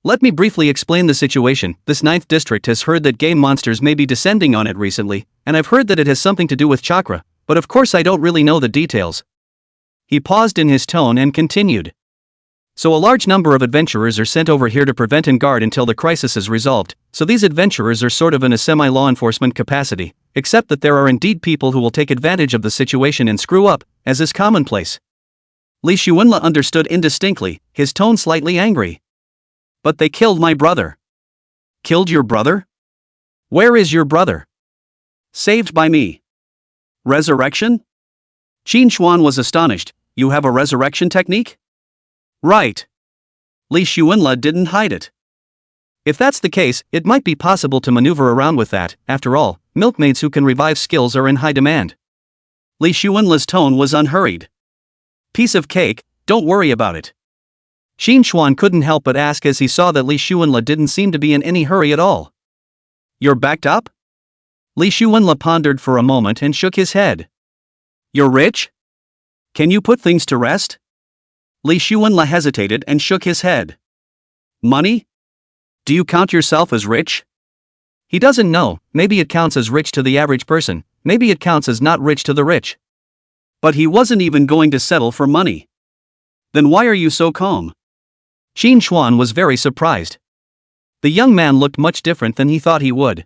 Let me briefly explain the situation. This 9th district has heard that game monsters may be descending on it recently, and I've heard that it has something to do with chakra, but of course I don't really know the details. He paused in his tone and continued. So a large number of adventurers are sent over here to prevent and guard until the crisis is resolved, so these adventurers are sort of in a semi-law enforcement capacity, except that there are indeed people who will take advantage of the situation and screw up, as is commonplace. Li Xuanle understood indistinctly, his tone slightly angry. But they killed my brother. Killed your brother? Where is your brother? Saved by me. Resurrection? Qin Chuan was astonished. You have a resurrection technique? Right. Li Xuanle didn't hide it. If that's the case, it might be possible to maneuver around with that. After all, milkmaids who can revive skills are in high demand. Li Xuanle's tone was unhurried. Piece of cake, don't worry about it. Qin Chuan couldn't help but ask as he saw that Li Xuanle didn't seem to be in any hurry at all. You're backed up? Li Xuanle pondered for a moment and shook his head. You're rich? Can you put things to rest? Li Xuanle hesitated and shook his head. Money? Do you count yourself as rich? He doesn't know, maybe it counts as rich to the average person, maybe it counts as not rich to the rich. But he wasn't even going to settle for money. Then why are you so calm? Qin Chuan was very surprised. The young man looked much different than he thought he would.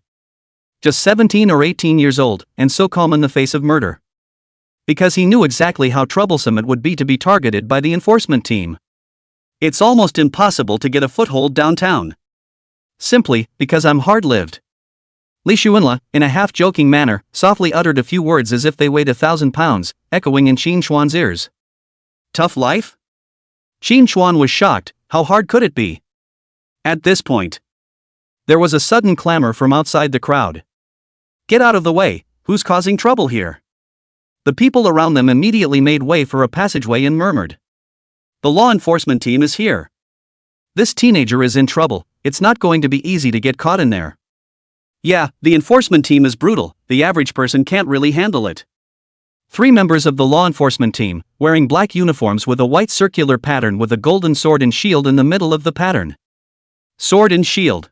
Just 17 or 18 years old, and so calm in the face of murder. Because he knew exactly how troublesome it would be to be targeted by the enforcement team. It's almost impossible to get a foothold downtown. Simply because I'm hard-lived. Li Xuanle, in a half-joking manner, softly uttered a few words as if they weighed 1,000 pounds, echoing in Qin Chuan's ears. Tough life? Qin Chuan was shocked. How hard could it be? At this point, there was a sudden clamor from outside the crowd. Get out of the way, who's causing trouble here? The people around them immediately made way for a passageway and murmured. The law enforcement team is here. This teenager is in trouble, it's not going to be easy to get caught in there. Yeah, the enforcement team is brutal, the average person can't really handle it. 3 members of the law enforcement team, wearing black uniforms with a white circular pattern with a golden sword and shield in the middle of the pattern. Sword and shield.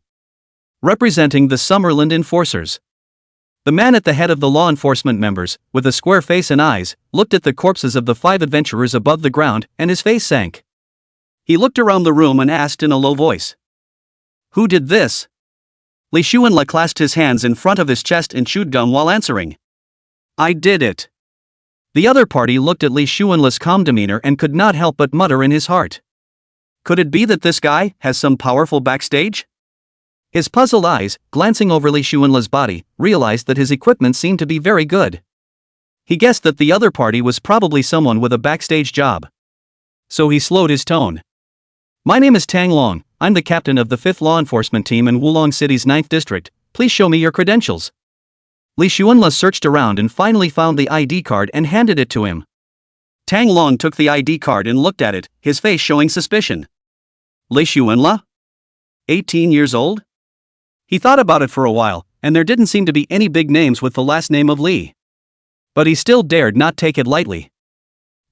Representing the Summerland enforcers. The man at the head of the law enforcement members, with a square face and eyes, looked at the corpses of the 5 adventurers above the ground, and his face sank. He looked around the room and asked in a low voice. Who did this? Li Xuanle clasped his hands in front of his chest and chewed gum while answering. I did it. The other party looked at Li Xuanle's calm demeanor and could not help but mutter in his heart. Could it be that this guy has some powerful backstage? His puzzled eyes, glancing over Li Xuanle's body, realized that his equipment seemed to be very good. He guessed that the other party was probably someone with a backstage job. So he slowed his tone. My name is Tang Long, I'm the captain of the 5th Law Enforcement Team in Wulong City's 9th District, please show me your credentials. Li Xuanle searched around and finally found the ID card and handed it to him. Tang Long took the ID card and looked at it, his face showing suspicion. Li Xuanle? 18 years old? He thought about it for a while, and there didn't seem to be any big names with the last name of Li. But he still dared not take it lightly.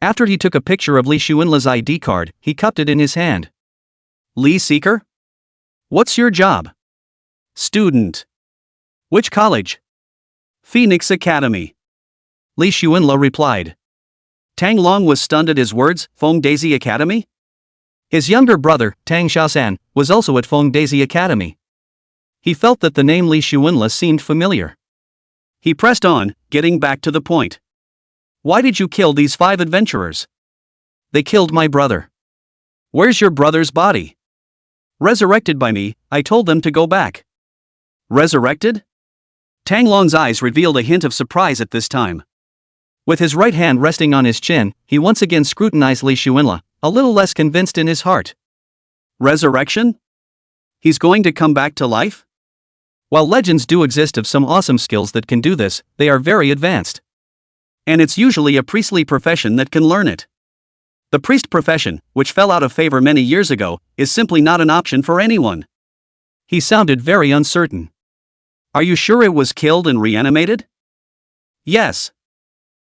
After he took a picture of Li Xuanle's ID card, he cupped it in his hand. Li Seeker? What's your job? Student. Which college? Phoenix Academy. Li Xuanle replied. Tang Long was stunned at his words. Feng Daisy Academy? His younger brother, Tang Xiaosan, was also at Feng Daisy Academy. He felt that the name Li Xuanle seemed familiar. He pressed on, getting back to the point. Why did you kill these 5 adventurers? They killed my brother. Where's your brother's body? Resurrected by me, I told them to go back. Resurrected? Tang Long's eyes revealed a hint of surprise at this time. With his right hand resting on his chin, he once again scrutinized Li Xuanle, a little less convinced in his heart. Resurrection? He's going to come back to life? While legends do exist of some awesome skills that can do this, they are very advanced. And it's usually a priestly profession that can learn it. The priest profession, which fell out of favor many years ago, is simply not an option for anyone. He sounded very uncertain. Are you sure it was killed and reanimated? Yes.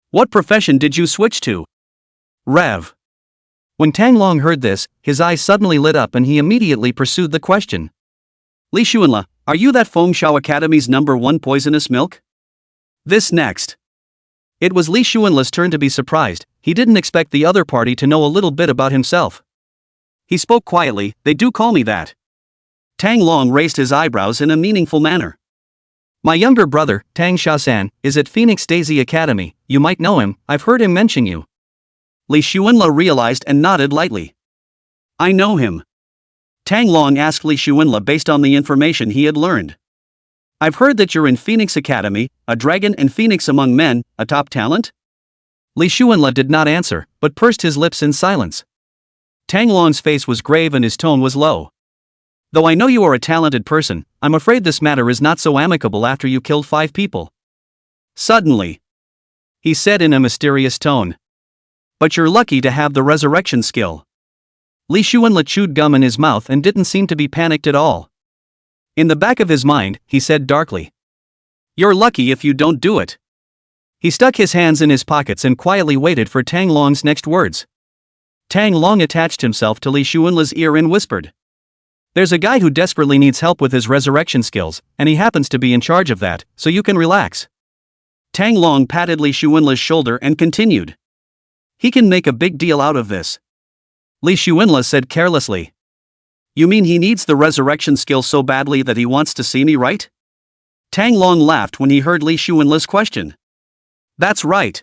What profession did you switch to? Rev. When Tang Long heard this, his eyes suddenly lit up and he immediately pursued the question. Li Xuanle, are you that Feng Shao Academy's #1 poisonous milk? This next. It was Li Xuanle's turn to be surprised. He didn't expect the other party to know a little bit about himself. He spoke quietly, they do call me that. Tang Long raised his eyebrows in a meaningful manner. My younger brother, Tang Xiaosan, is at Phoenix Daisy Academy, you might know him, I've heard him mention you. Li Xuanle realized and nodded lightly. I know him. Tang Long asked Li Xuanle based on the information he had learned. I've heard that you're in Phoenix Academy, a dragon and phoenix among men, a top talent? Li Xuanle did not answer, but pursed his lips in silence. Tang Long's face was grave and his tone was low. Though I know you are a talented person, I'm afraid this matter is not so amicable after you killed 5 people. Suddenly, he said in a mysterious tone. But you're lucky to have the resurrection skill. Li Xuanle chewed gum in his mouth and didn't seem to be panicked at all. In the back of his mind, he said darkly. You're lucky if you don't do it. He stuck his hands in his pockets and quietly waited for Tang Long's next words. Tang Long attached himself to Li Xuanle's ear and whispered. There's a guy who desperately needs help with his resurrection skills, and he happens to be in charge of that, so you can relax. Tang Long patted Li Xuanle's shoulder and continued. He can make a big deal out of this. Li Xuanle said carelessly. You mean he needs the resurrection skill so badly that he wants to see me, right? Tang Long laughed when he heard Li Xuanle's question. That's right.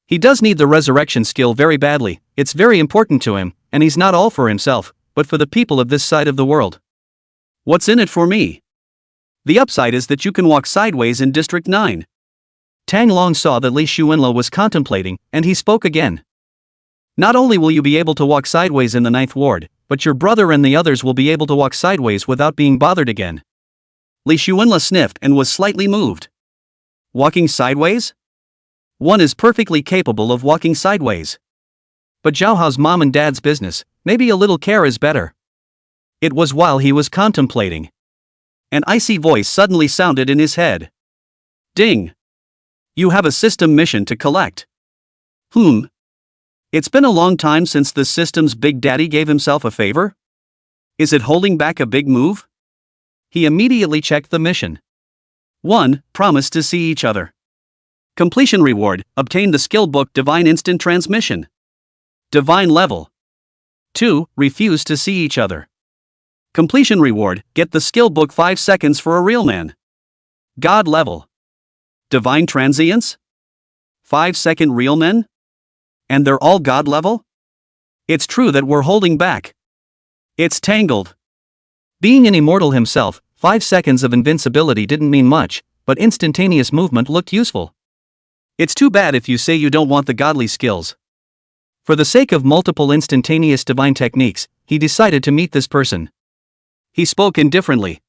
He does need the resurrection skill very badly, it's very important to him, and he's not all for himself, but for the people of this side of the world. What's in it for me? The upside is that you can walk sideways in District 9. Tang Long saw that Li Xuanle was contemplating, and he spoke again. Not only will you be able to walk sideways in the 9th Ward, but your brother and the others will be able to walk sideways without being bothered again. Li Xuanle sniffed and was slightly moved. Walking sideways? One is perfectly capable of walking sideways. But Zhao mom and dad's business, maybe a little care is better. It was while he was contemplating. An icy voice suddenly sounded in his head. Ding! You have a system mission to collect. It's been a long time since the system's Big Daddy gave himself a favor? Is it holding back a big move? He immediately checked the mission. 1. Promise to see each other. Completion reward, obtain the skill book Divine Instant Transmission. Divine level. 2. Refuse to see each other. Completion reward, get the skill book 5 seconds for a real man. God level. Divine transience? 5-second real men? And they're all god level? It's true that we're holding back. It's tangled. Being an immortal himself, 5 seconds of invincibility didn't mean much, but instantaneous movement looked useful. It's too bad if you say you don't want the godly skills. For the sake of multiple instantaneous divine techniques, he decided to meet this person. He spoke indifferently.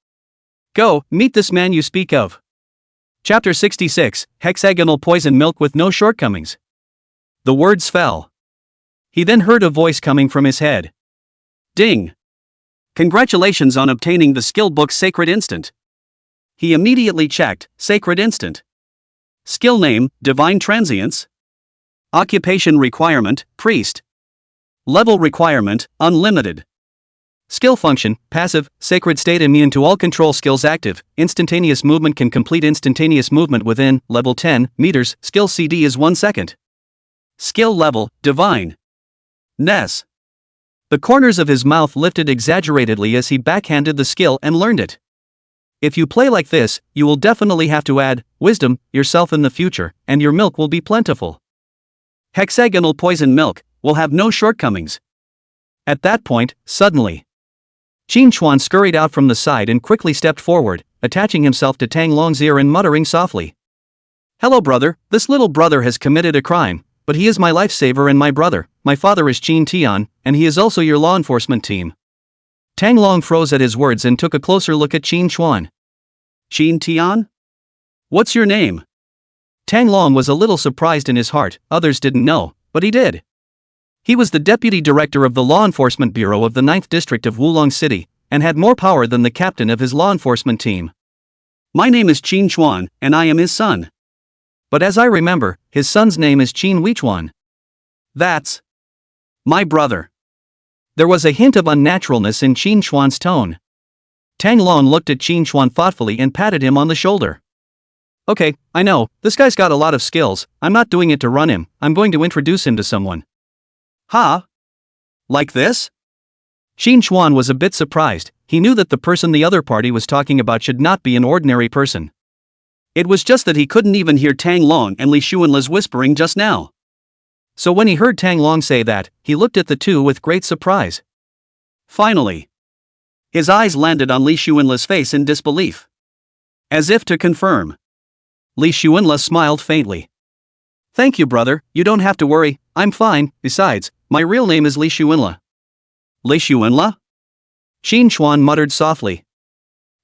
Go, meet this man you speak of. Chapter 66, Hexagonal Poison Milk with No Shortcomings. The words fell. He then heard a voice coming from his head. Ding! Congratulations on obtaining the skill book Sacred Instant. He immediately checked, Sacred Instant. Skill name, Divine Transience. Occupation requirement, Priest. Level requirement, Unlimited. Skill function, passive, sacred state immune to all control skills active, instantaneous movement can complete instantaneous movement within, level 10, meters, skill CD is 1 second. Skill level, Divine. Ness. The corners of his mouth lifted exaggeratedly as he backhanded the skill and learned it. If you play like this, you will definitely have to add wisdom yourself in the future, and your milk will be plentiful. Hexagonal poison milk will have no shortcomings. At that point, suddenly, Qin Chuan scurried out from the side and quickly stepped forward, attaching himself to Tang Long's ear and muttering softly. Hello brother, this little brother has committed a crime, but he is my lifesaver and my brother. My father is Qin Tian, and he is also your law enforcement team. Tang Long froze at his words and took a closer look at Qin Chuan. Qin Tian? What's your name? Tang Long was a little surprised in his heart, others didn't know, but he did. He was the deputy director of the Law Enforcement Bureau of the 9th District of Wulong City, and had more power than the captain of his law enforcement team. My name is Qin Chuan, and I am his son. But as I remember, his son's name is Qin Weichuan. That's my brother. There was a hint of unnaturalness in Qin Chuan's tone. Tang Long looked at Qin Chuan thoughtfully and patted him on the shoulder. Okay, I know, this guy's got a lot of skills, I'm not doing it to run him, I'm going to introduce him to someone. Huh? Like this? Qin Chuan was a bit surprised. He knew that the person the other party was talking about should not be an ordinary person. It was just that he couldn't even hear Tang Long and Li Xuanla's whispering just now. So when he heard Tang Long say that, he looked at the two with great surprise. Finally, his eyes landed on Li Xuanla's face in disbelief. As if to confirm. Li Xuanla smiled faintly. Thank you brother, you don't have to worry, I'm fine, besides, my real name is Li Xuanla. Li Xuanla? Qin Chuan muttered softly.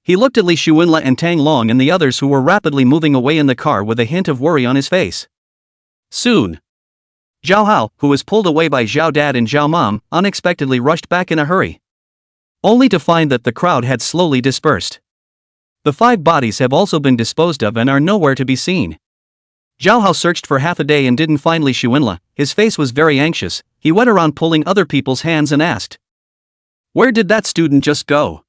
He looked at Li Xuanla and Tang Long and the others who were rapidly moving away in the car with a hint of worry on his face. Soon, Zhao Hao, who was pulled away by Zhao Dad and Zhao Mom, unexpectedly rushed back in a hurry. Only to find that the crowd had slowly dispersed. The 5 bodies have also been disposed of and are nowhere to be seen. Zhao Hao searched for half a day and didn't find Li Xuanla. His face was very anxious. He went around pulling other people's hands and asked, where did that student just go?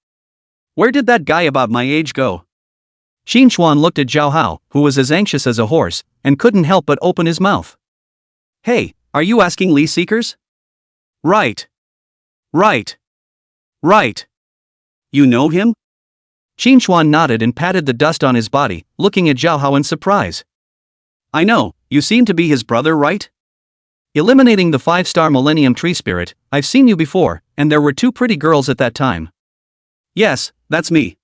Where did that guy about my age go? Qin Chuan looked at Zhao Hao, who was as anxious as a horse, and couldn't help but open his mouth. Hey, are you asking Li Seekers? Right. Right. Right. You know him? Qin Chuan nodded and patted the dust on his body, looking at Zhao Hao in surprise. I know, you seem to be his brother, right? Eliminating the 5-star Millennium Tree Spirit, I've seen you before, and there were 2 pretty girls at that time. Yes, that's me.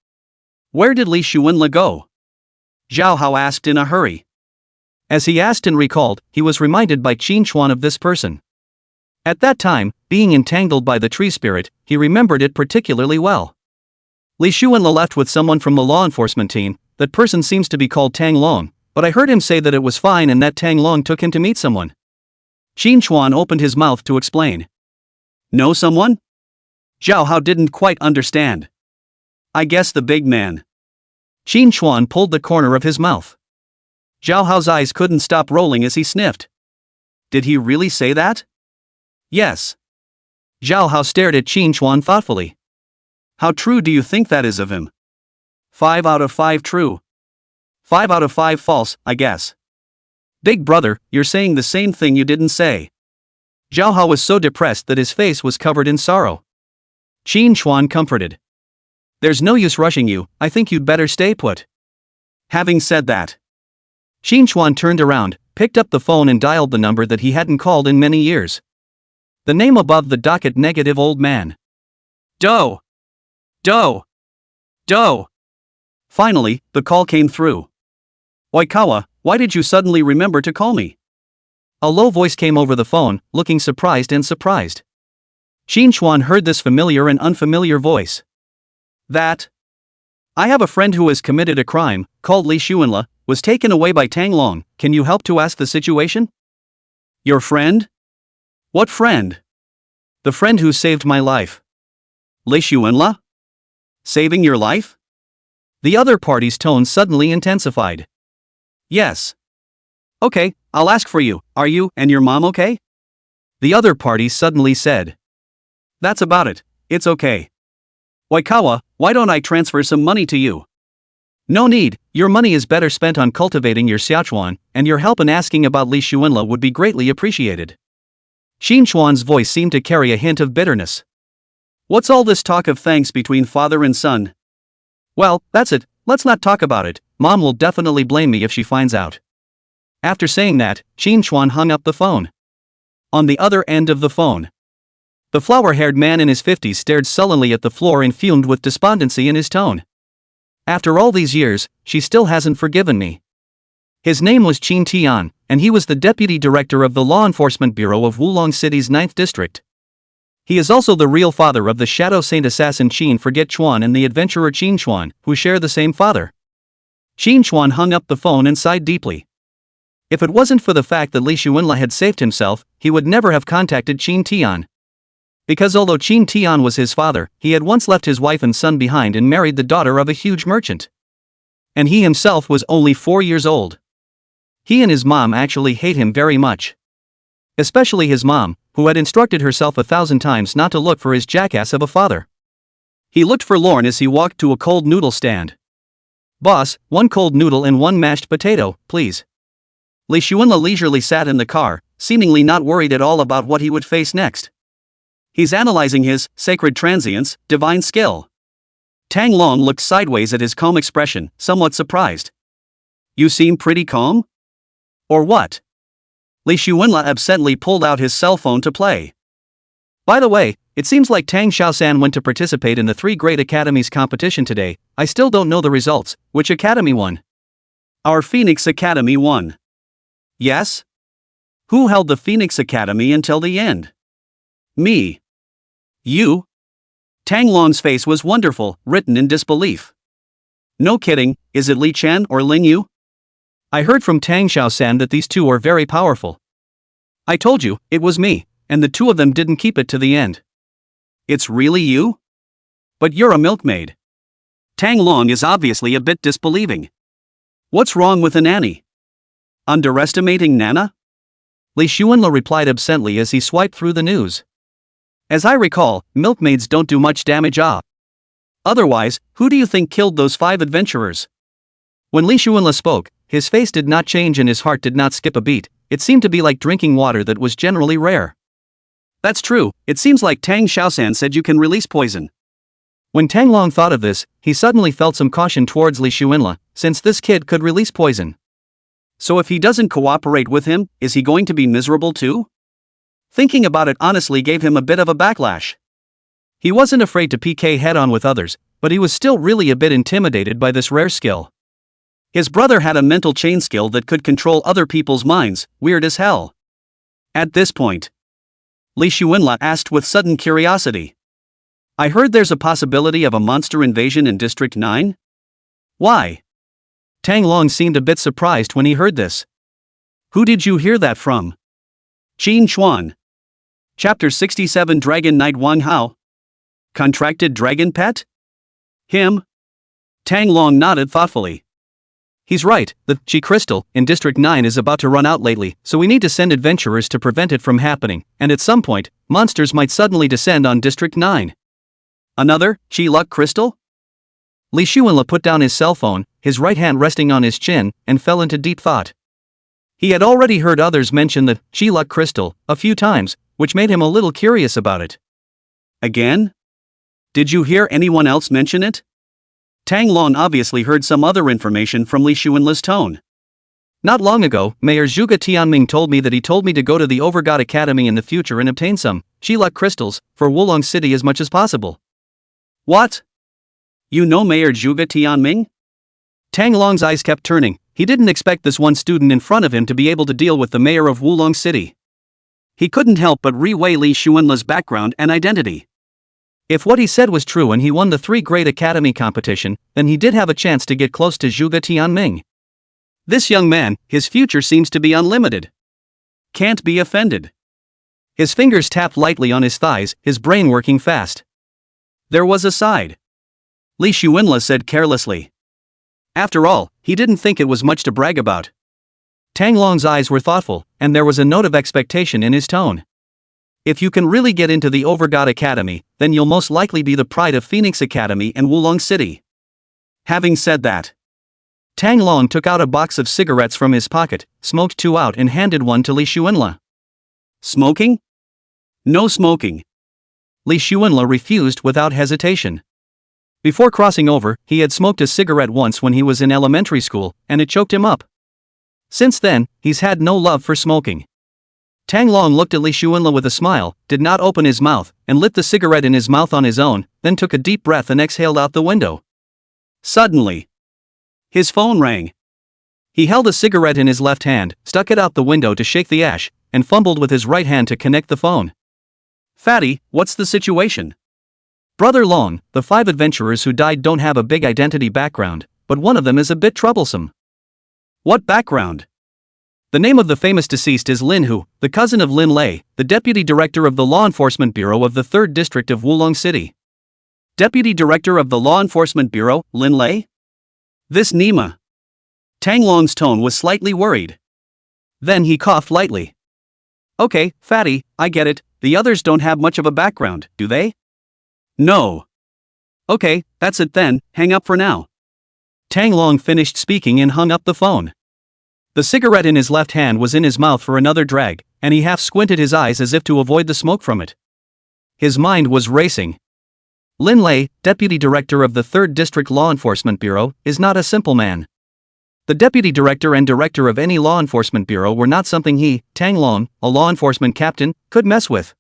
Where did Li Xuanla go? Zhao Hao asked in a hurry. As he asked and recalled, he was reminded by Qin Chuan of this person. At that time, being entangled by the tree spirit, he remembered it particularly well. Li Xuanla left with someone from the law enforcement team. That person seems to be called Tang Long, but I heard him say that it was fine and that Tang Long took him to meet someone. Qin Chuan opened his mouth to explain. Know someone? Zhao Hao didn't quite understand. I guess the big man. Qin Chuan pulled the corner of his mouth. Zhao Hao's eyes couldn't stop rolling as he sniffed. Did he really say that? Yes. Zhao Hao stared at Qin Chuan thoughtfully. How true do you think that is of him? 5 out of 5 true. 5 out of 5 false, I guess. Big brother, you're saying the same thing you didn't say. Zhao Hao was so depressed that his face was covered in sorrow. Qin Chuan comforted. There's no use rushing you, I think you'd better stay put. Having said that, Qin Chuan turned around, picked up the phone and dialed the number that he hadn't called in many years. The name above the docket: negative old man. Do. Do. Do. Finally, the call came through. Oikawa, why did you suddenly remember to call me? A low voice came over the phone, looking surprised and surprised. Shin Chuan heard this familiar and unfamiliar voice. I have a friend who has committed a crime, called Li Xuanla, was taken away by Tang Long. Can you help to ask the situation? Your friend? What friend? The friend who saved my life. Li Xuanla? Saving your life? The other party's tone suddenly intensified. Yes. Okay, I'll ask for you. Are you and your mom okay? The other party suddenly said. That's about it, it's okay. Oikawa, why don't I transfer some money to you? No need, your money is better spent on cultivating your Xiaochuan, and your help in asking about Li Xuanla would be greatly appreciated. Shin Chuan's voice seemed to carry a hint of bitterness. What's all this talk of thanks between father and son? Well, that's it, let's not talk about it. Mom will definitely blame me if she finds out. After saying that, Shin Chuan hung up the phone. On the other end of the phone, the flower-haired man in his 50s stared sullenly at the floor and fumed with despondency in his tone. After all these years, she still hasn't forgiven me. His name was Qin Tian, and he was the deputy director of the Law Enforcement Bureau of Wulong City's 9th District. He is also the real father of the Shadow Saint assassin Qin Forget Chuan and the adventurer Qin Chuan, who share the same father. Qin Chuan hung up the phone and sighed deeply. If it wasn't for the fact that Li Xuanla had saved himself, he would never have contacted Qin Tian. Because although Qin Tian was his father, he had once left his wife and son behind and married the daughter of a huge merchant. And he himself was only 4 years old. He and his mom actually hate him very much. Especially his mom, who had instructed herself 1,000 times not to look for his jackass of a father. He looked forlorn as he walked to a cold noodle stand. Boss, 1 cold noodle and 1 mashed potato, please. Li Xuanla leisurely sat in the car, seemingly not worried at all about what he would face next. He's analyzing his sacred transience, divine skill. Tang Long looked sideways at his calm expression, somewhat surprised. You seem pretty calm? Or what? Li Xuanla absently pulled out his cell phone to play. By the way, it seems like Tang Xiaosan went to participate in the 3 Great Academies competition today. I still don't know the results. Which academy won? Our Phoenix Academy won. Yes? Who held the Phoenix Academy until the end? Me. You? Tang Long's face was wonderful, written in disbelief. No kidding, is it Li Chen or Ling Yu? I heard from Tang Xiaosan that these 2 are very powerful. I told you, it was me, and the 2 of them didn't keep it to the end. It's really you? But you're a milkmaid. Tang Long is obviously a bit disbelieving. What's wrong with a nanny? Underestimating Nana? Li Xuanla replied absently as he swiped through the news. As I recall, milkmaids don't do much damage. Otherwise, who do you think killed those 5 adventurers? When Li Xuanla spoke, his face did not change and his heart did not skip a beat. It seemed to be like drinking water that was generally rare. That's true, it seems like Tang Xiaosan said you can release poison. When Tang Long thought of this, he suddenly felt some caution towards Li Xuanla, since this kid could release poison. So if he doesn't cooperate with him, is he going to be miserable too? Thinking about it honestly gave him a bit of a backlash. He wasn't afraid to PK head-on with others, but he was still really a bit intimidated by this rare skill. His brother had a mental chain skill that could control other people's minds, weird as hell. At this point, Li Xuanla asked with sudden curiosity. I heard there's a possibility of a monster invasion in District 9? Why? Tang Long seemed a bit surprised when he heard this. Who did you hear that from? Qin Chuan. Chapter 67 Dragon Knight Wang Hao. Contracted dragon pet? Him? Tang Long nodded thoughtfully. He's right, the Qi crystal in District 9 is about to run out lately, so we need to send adventurers to prevent it from happening, and at some point, monsters might suddenly descend on District 9. Another Qi luck crystal? Li Xuanla put down his cell phone, his right hand resting on his chin, and fell into deep thought. He had already heard others mention the Qi luck crystal a few times, which made him a little curious about it. Again? Did you hear anyone else mention it? Tang Long obviously heard some other information from Li Xuanla's tone. Not long ago, Mayor Zhuge Tianming told me that he told me to go to the Overgod Academy in the future and obtain some Shilak crystals for Wulong City as much as possible. What? You know Mayor Zhuge Tianming? Tang Long's eyes kept turning. He didn't expect this one student in front of him to be able to deal with the mayor of Wulong City. He couldn't help but reweigh Li Xuanla's background and identity. If what he said was true and he won the 3 grade academy competition, then he did have a chance to get close to Zhuge Tianming. This young man, his future seems to be unlimited. Can't be offended. His fingers tapped lightly on his thighs, his brain working fast. There was a side. Li Xuanla said carelessly. After all, he didn't think it was much to brag about. Tang Long's eyes were thoughtful, and there was a note of expectation in his tone. If you can really get into the Overgod Academy, then you'll most likely be the pride of Phoenix Academy and Wulong City. Having said that, Tang Long took out a box of cigarettes from his pocket, smoked 2 out and handed one to Li Xuanla. Smoking? No smoking. Li Xuanla refused without hesitation. Before crossing over, he had smoked a cigarette once when he was in elementary school, and it choked him up. Since then, he's had no love for smoking. Tang Long looked at Li Xuanla with a smile, did not open his mouth, and lit the cigarette in his mouth on his own, then took a deep breath and exhaled out the window. Suddenly, his phone rang. He held a cigarette in his left hand, stuck it out the window to shake the ash, and fumbled with his right hand to connect the phone. Fatty, what's the situation? Brother Long, the 5 adventurers who died don't have a big identity background, but one of them is a bit troublesome. What background? The name of the famous deceased is Lin Hu, the cousin of Lin Lei, the deputy director of the Law Enforcement Bureau of the 3rd District of Wulong City. Deputy Director of the Law Enforcement Bureau, Lin Lei? This Nima. Tang Long's tone was slightly worried. Then he coughed lightly. Okay, Fatty, I get it, the others don't have much of a background, do they? No. Okay, that's it then, hang up for now. Tang Long finished speaking and hung up the phone. The cigarette in his left hand was in his mouth for another drag, and he half squinted his eyes as if to avoid the smoke from it. His mind was racing. Lin Lei, Deputy Director of the 3rd District Law Enforcement Bureau, is not a simple man. The Deputy Director and Director of any law enforcement bureau were not something he, Tang Long, a law enforcement captain, could mess with.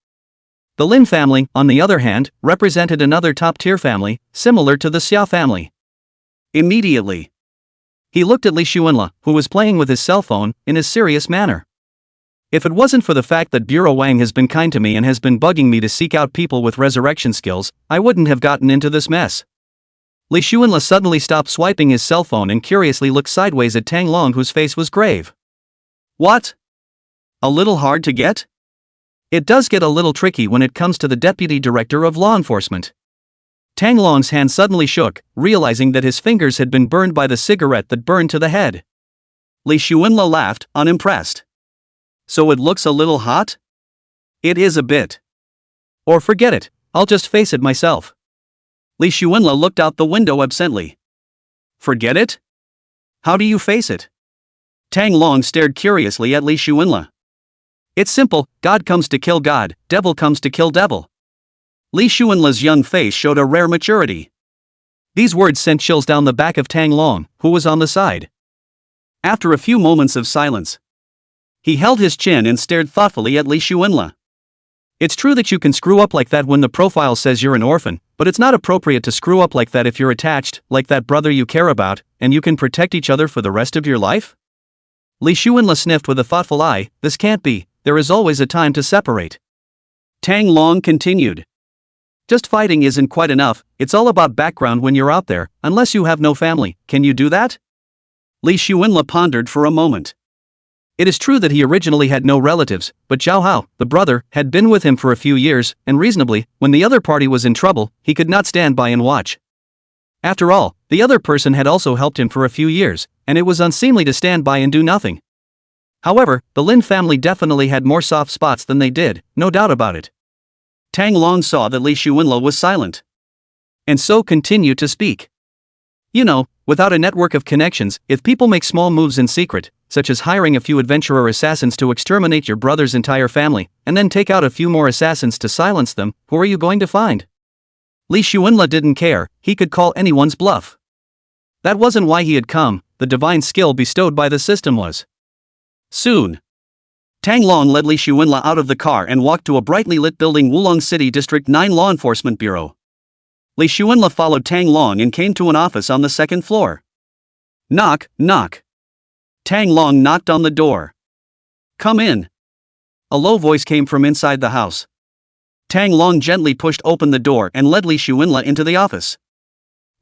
The Lin family, on the other hand, represented another top-tier family, similar to the Xia family. Immediately, he looked at Li Xuanla, who was playing with his cell phone, in a serious manner. If it wasn't for the fact that Bureau Wang has been kind to me and has been bugging me to seek out people with resurrection skills, I wouldn't have gotten into this mess. Li Xuanla suddenly stopped swiping his cell phone and curiously looked sideways at Tang Long, whose face was grave. What? A little hard to get? It does get a little tricky when it comes to the Deputy Director of Law Enforcement. Tang Long's hand suddenly shook, realizing that his fingers had been burned by the cigarette that burned to the head. Li Xuanla laughed, unimpressed. So it looks a little hot? It is a bit. Or forget it, I'll just face it myself. Li Xuanla looked out the window absently. Forget it? How do you face it? Tang Long stared curiously at Li Xuanla. It's simple, God comes to kill God, devil comes to kill devil. Li Xuanla's young face showed a rare maturity. These words sent chills down the back of Tang Long, who was on the side. After a few moments of silence, he held his chin and stared thoughtfully at Li Xuanla. It's true that you can screw up like that when the profile says you're an orphan, but it's not appropriate to screw up like that if you're attached, like that brother you care about, and you can protect each other for the rest of your life? Li Xuanla sniffed with a thoughtful eye. This can't be, there is always a time to separate. Tang Long continued. Just fighting isn't quite enough, it's all about background when you're out there, unless you have no family. Can you do that? Li Xuanla pondered for a moment. It is true that he originally had no relatives, but Zhao Hao, the brother, had been with him for a few years, and reasonably, when the other party was in trouble, he could not stand by and watch. After all, the other person had also helped him for a few years, and it was unseemly to stand by and do nothing. However, the Lin family definitely had more soft spots than they did, no doubt about it. Tang Long saw that Li Xuanla was silent, and so continued to speak. You know, without a network of connections, if people make small moves in secret, such as hiring a few adventurer assassins to exterminate your brother's entire family, and then take out a few more assassins to silence them, who are you going to find? Li Xuanla didn't care, he could call anyone's bluff. That wasn't why he had come, the divine skill bestowed by the system was. Soon. Tang Long led Li Xuanla out of the car and walked to a brightly lit building Wulong City District 9 Law Enforcement Bureau. Li Xuanla followed Tang Long and came to an office on the second floor. Knock, knock. Tang Long knocked on the door. Come in. A low voice came from inside the house. Tang Long gently pushed open the door and led Li Xuanla into the office.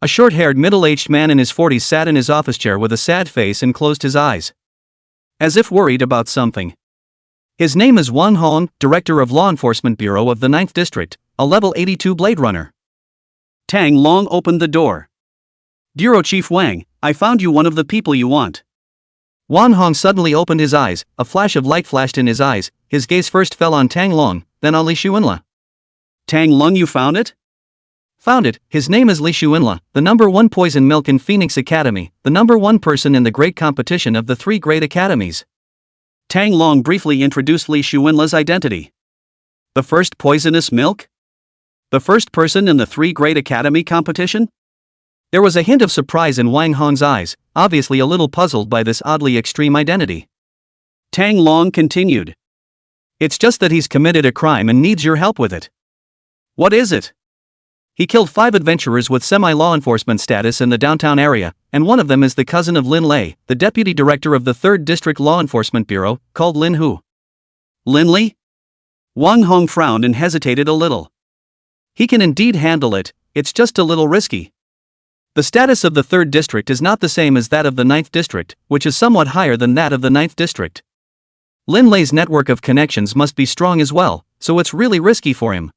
A short-haired middle-aged man in his 40s sat in his office chair with a sad face and closed his eyes, as if worried about something. His name is Wang Hong, Director of Law Enforcement Bureau of the 9th District, a Level 82 Blade Runner. Tang Long opened the door. Bureau Chief Wang, I found you one of the people you want. Wang Hong suddenly opened his eyes, a flash of light flashed in his eyes, his gaze first fell on Tang Long, then on Li Xuanla. Tang Long, you found it? Found it, his name is Li Xuanla, the #1 poison milk in Phoenix Academy, the #1 person in the great competition of the 3 great academies. Tang Long briefly introduced Li Xuanla's identity. The first poisonous milk? The first person in the 3 great academy competition? There was a hint of surprise in Wang Hong's eyes, obviously a little puzzled by this oddly extreme identity. Tang Long continued. It's just that he's committed a crime and needs your help with it. What is it? He killed 5 adventurers with semi-law enforcement status in the downtown area, and one of them is the cousin of Lin Lei, the deputy director of the 3rd District Law Enforcement Bureau, called Lin Hu. Lin Li? Wang Hong frowned and hesitated a little. He can indeed handle it, it's just a little risky. The status of the 3rd District is not the same as that of the 9th District, which is somewhat higher than that of the 9th District. Lin Lei's network of connections must be strong as well, so it's really risky for him.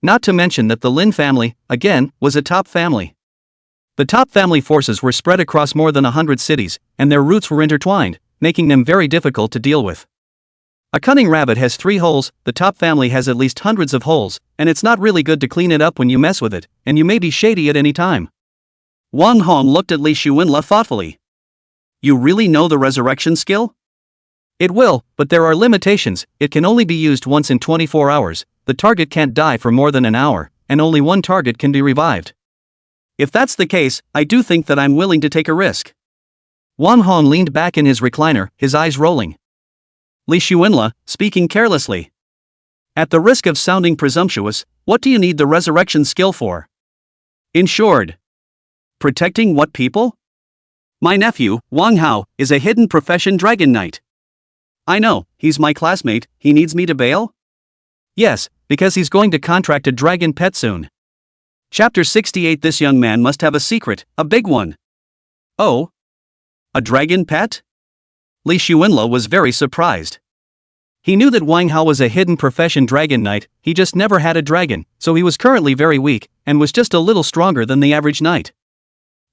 Not to mention that the Lin family, again, was a top family. The top family forces were spread across more than 100 cities, and their roots were intertwined, making them very difficult to deal with. A cunning rabbit has 3 holes, the top family has at least hundreds of holes, and it's not really good to clean it up when you mess with it, and you may be shady at any time. Wang Hong looked at Li Xuanla thoughtfully. You really know the resurrection skill? It will, but there are limitations. It can only be used once in 24 hours, the target can't die for more than an hour, and only one target can be revived. If that's the case, I do think that I'm willing to take a risk. Wang Hong leaned back in his recliner, his eyes rolling. Li Xuanla, speaking carelessly. At the risk of sounding presumptuous, what do you need the resurrection skill for? Insured. Protecting what people? My nephew, Wang Hao, is a hidden profession dragon knight. I know, he's my classmate, he needs me to bail? Yes, because he's going to contract a dragon pet soon. Chapter 68. This young man must have a secret, a big one. Oh? A dragon pet? Li Xuanla was very surprised. He knew that Wang Hao was a hidden profession dragon knight, he just never had a dragon, so he was currently very weak, and was just a little stronger than the average knight.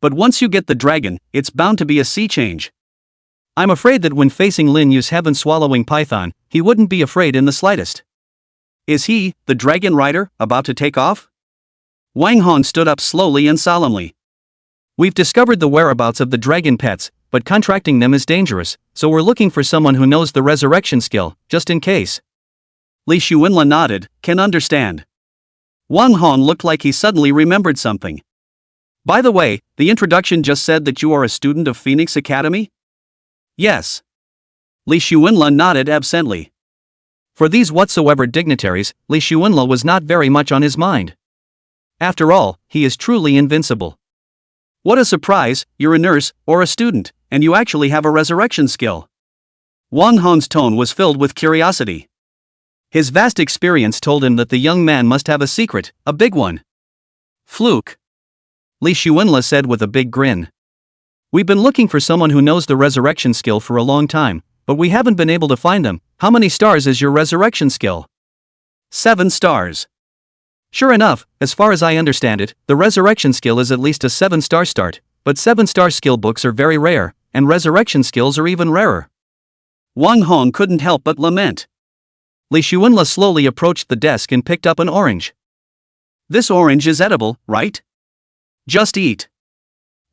But once you get the dragon, it's bound to be a sea change. I'm afraid that when facing Lin Yu's heaven-swallowing python, he wouldn't be afraid in the slightest. Is he, the dragon rider, about to take off? Wang Hong stood up slowly and solemnly. We've discovered the whereabouts of the dragon pets, but contracting them is dangerous, so we're looking for someone who knows the resurrection skill, just in case. Li Xuanla nodded, can understand. Wang Hong looked like he suddenly remembered something. By the way, the introduction just said that you are a student of Phoenix Academy? Yes. Li Xuanla nodded absently. For these whatsoever dignitaries, Li Xuanla was not very much on his mind. After all, he is truly invincible. What a surprise, you're a nurse, or a student, and you actually have a resurrection skill. Wang Hong's tone was filled with curiosity. His vast experience told him that the young man must have a secret, a big one. Fluke. Li Xuanla said with a big grin. We've been looking for someone who knows the resurrection skill for a long time, but we haven't been able to find them. How many stars is your resurrection skill? 7 stars. Sure enough, as far as I understand it, the resurrection skill is at least a 7-star start, but 7-star skill books are very rare, and resurrection skills are even rarer. Wang Hong couldn't help but lament. Li Xuanla slowly approached the desk and picked up an orange. This orange is edible, right? Just eat.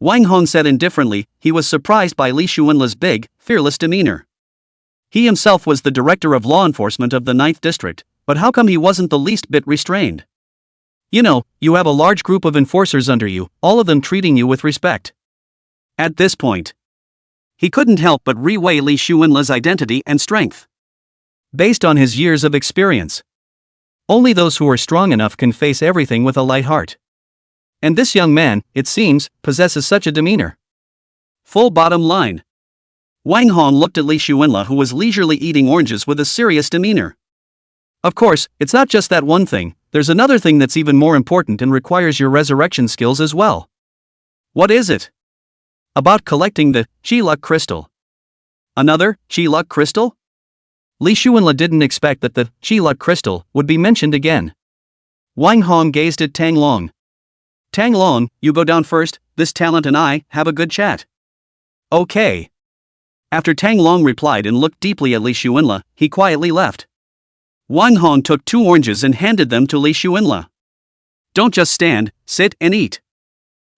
Wang Hong said indifferently. He was surprised by Li Xuanla's big, fearless demeanor. He himself was the director of law enforcement of the 9th District, but how come he wasn't the least bit restrained? You know, you have a large group of enforcers under you, all of them treating you with respect. At this point, He couldn't help but reweigh Li Xuanla's identity and strength. Based on his years of experience, only those who are strong enough can face everything with a light heart. And this young man, it seems, possesses such a demeanor. Full bottom line. Wang Hong looked at Li Xuanla, who was leisurely eating oranges with a serious demeanor. Of course, it's not just that one thing, there's another thing that's even more important and requires your resurrection skills as well. What is it? About collecting the Chi Luck Crystal. Another Chi Luck Crystal? Li Xuanla didn't expect that the Chi Luck Crystal would be mentioned again. Wang Hong gazed at Tang Long. Tang Long, you go down first, this talent and I have a good chat. Okay. After Tang Long replied and looked deeply at Li Xuanla, he quietly left. Wang Hong took 2 oranges and handed them to Li Xuanla. Don't just stand, sit and eat.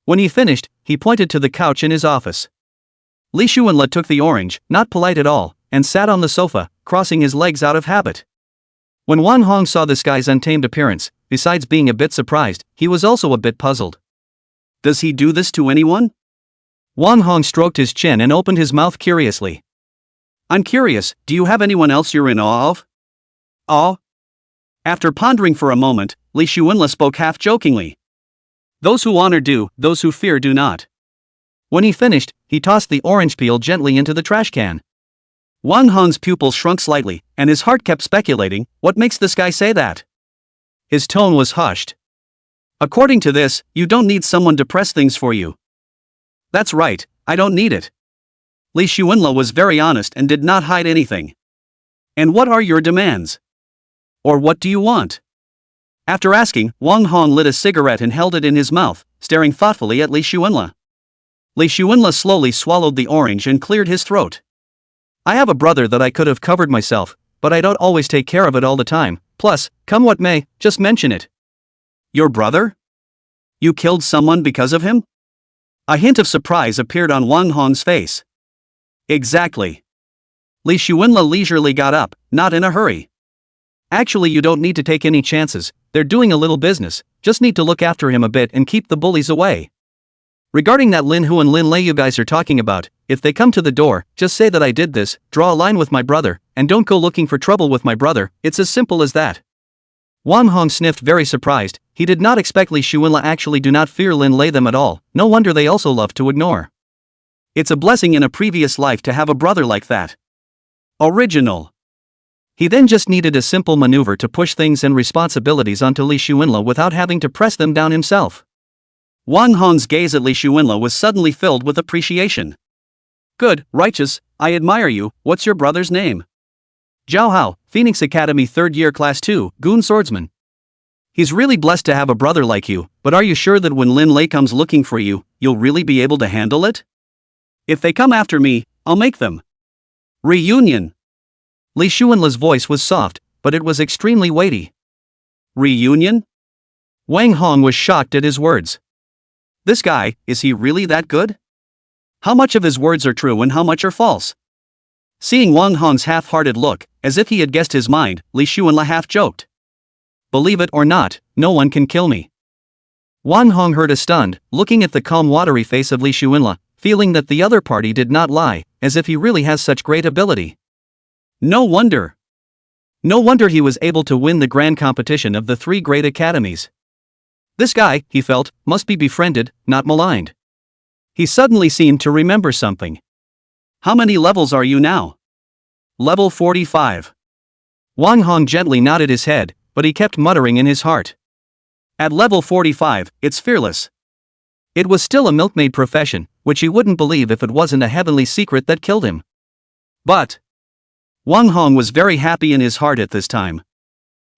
When he finished, he pointed to the couch in his office. Li Xuanla took the orange, not polite at all, and sat on the sofa, crossing his legs out of habit. When Wang Hong saw this guy's untamed appearance, besides being a bit surprised, he was also a bit puzzled. Does he do this to anyone? Wang Hong stroked his chin and opened his mouth curiously. I'm curious, do you have anyone else you're in awe of? Awe? After pondering for a moment, Li Xuanla spoke half-jokingly. Those who honor do, those who fear do not. When he finished, he tossed the orange peel gently into the trash can. Wang Hong's pupils shrunk slightly, and his heart kept speculating, what makes this guy say that? His tone was hushed. According to this, you don't need someone to press things for you. That's right, I don't need it. Li Xuanla was very honest and did not hide anything. And what are your demands? Or what do you want? After asking, Wang Hong lit a cigarette and held it in his mouth, staring thoughtfully at Li Xuanla. Li Xuanla slowly swallowed the orange and cleared his throat. I have a brother that I could have covered myself, but I don't always take care of it all the time, plus, come what may, just mention it. Your brother? You killed someone because of him? A hint of surprise appeared on Wang Hong's face. Exactly. Li Xuanla leisurely got up, not in a hurry. Actually, you don't need to take any chances, they're doing a little business, just need to look after him a bit and keep the bullies away. Regarding that Lin Hu and Lin Lei you guys are talking about, if they come to the door, just say that I did this, draw a line with my brother, and don't go looking for trouble with my brother, it's as simple as that. Wang Hong sniffed, very surprised. He did not expect Li Xuanla actually do not fear Lin Lei them at all, no wonder they also love to ignore. It's a blessing in a previous life to have a brother like that. Original. He then just needed a simple maneuver to push things and responsibilities onto Li Xuanla without having to press them down himself. Wang Hong's gaze at Li Xuanla was suddenly filled with appreciation. Good, righteous, I admire you, what's your brother's name? Zhao Hao, Phoenix Academy 3rd year Class 2, Goon Swordsman. He's really blessed to have a brother like you, but are you sure that when Lin Lei comes looking for you, you'll really be able to handle it? If they come after me, I'll make them. Reunion. Li Xuanla's voice was soft, but it was extremely weighty. Reunion? Wang Hong was shocked at his words. This guy, is he really that good? How much of his words are true and how much are false? Seeing Wang Hong's half-hearted look, as if he had guessed his mind, Li Xuanla half-joked. Believe it or not, no one can kill me. Wang Hong heard a stunned, looking at the calm watery face of Li Xuanla, feeling that the other party did not lie, as if he really has such great ability. No wonder. No wonder he was able to win the grand competition of the 3 great academies. This guy, he felt, must be befriended, not maligned. He suddenly seemed to remember something. How many levels are you now? Level 45. Wang Hong gently nodded his head, but he kept muttering in his heart. At level 45, it's fearless. It was still a milkmaid profession, which he wouldn't believe if it wasn't a heavenly secret that killed him. But Wang Hong was very happy in his heart at this time.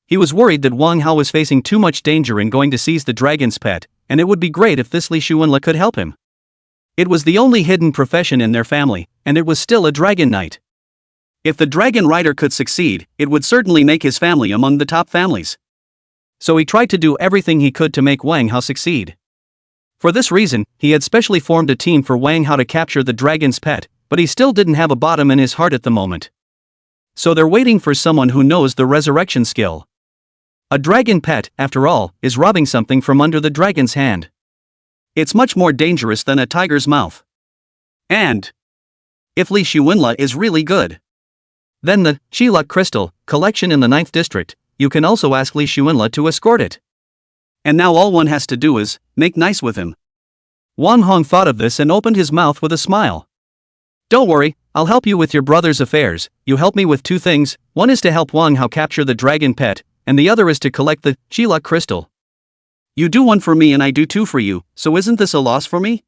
He was worried that Wang Hao was facing too much danger in going to seize the dragon's pet, and it would be great if this Li Xuanla could help him. It was the only hidden profession in their family, and it was still a dragon knight. If the dragon rider could succeed, it would certainly make his family among the top families. So he tried to do everything he could to make Wang Hao succeed. For this reason, he had specially formed a team for Wang Hao to capture the dragon's pet, but he still didn't have a bottom in his heart at the moment. So they're waiting for someone who knows the resurrection skill. A dragon pet, after all, is robbing something from under the dragon's hand. It's much more dangerous than a tiger's mouth. And If Li Shuenla is really good. Then the Chi-Luck Crystal collection in the 9th district, you can also ask Li Shuenla to escort it. And now all one has to do is make nice with him. Wang Hong thought of this and opened his mouth with a smile. Don't worry, I'll help you with your brother's affairs. You help me with 2 things, one is to help Wang Hao capture the dragon pet, and the other is to collect the Chi-Luck Crystal. You do 1 for me and I do 2 for you, so isn't this a loss for me?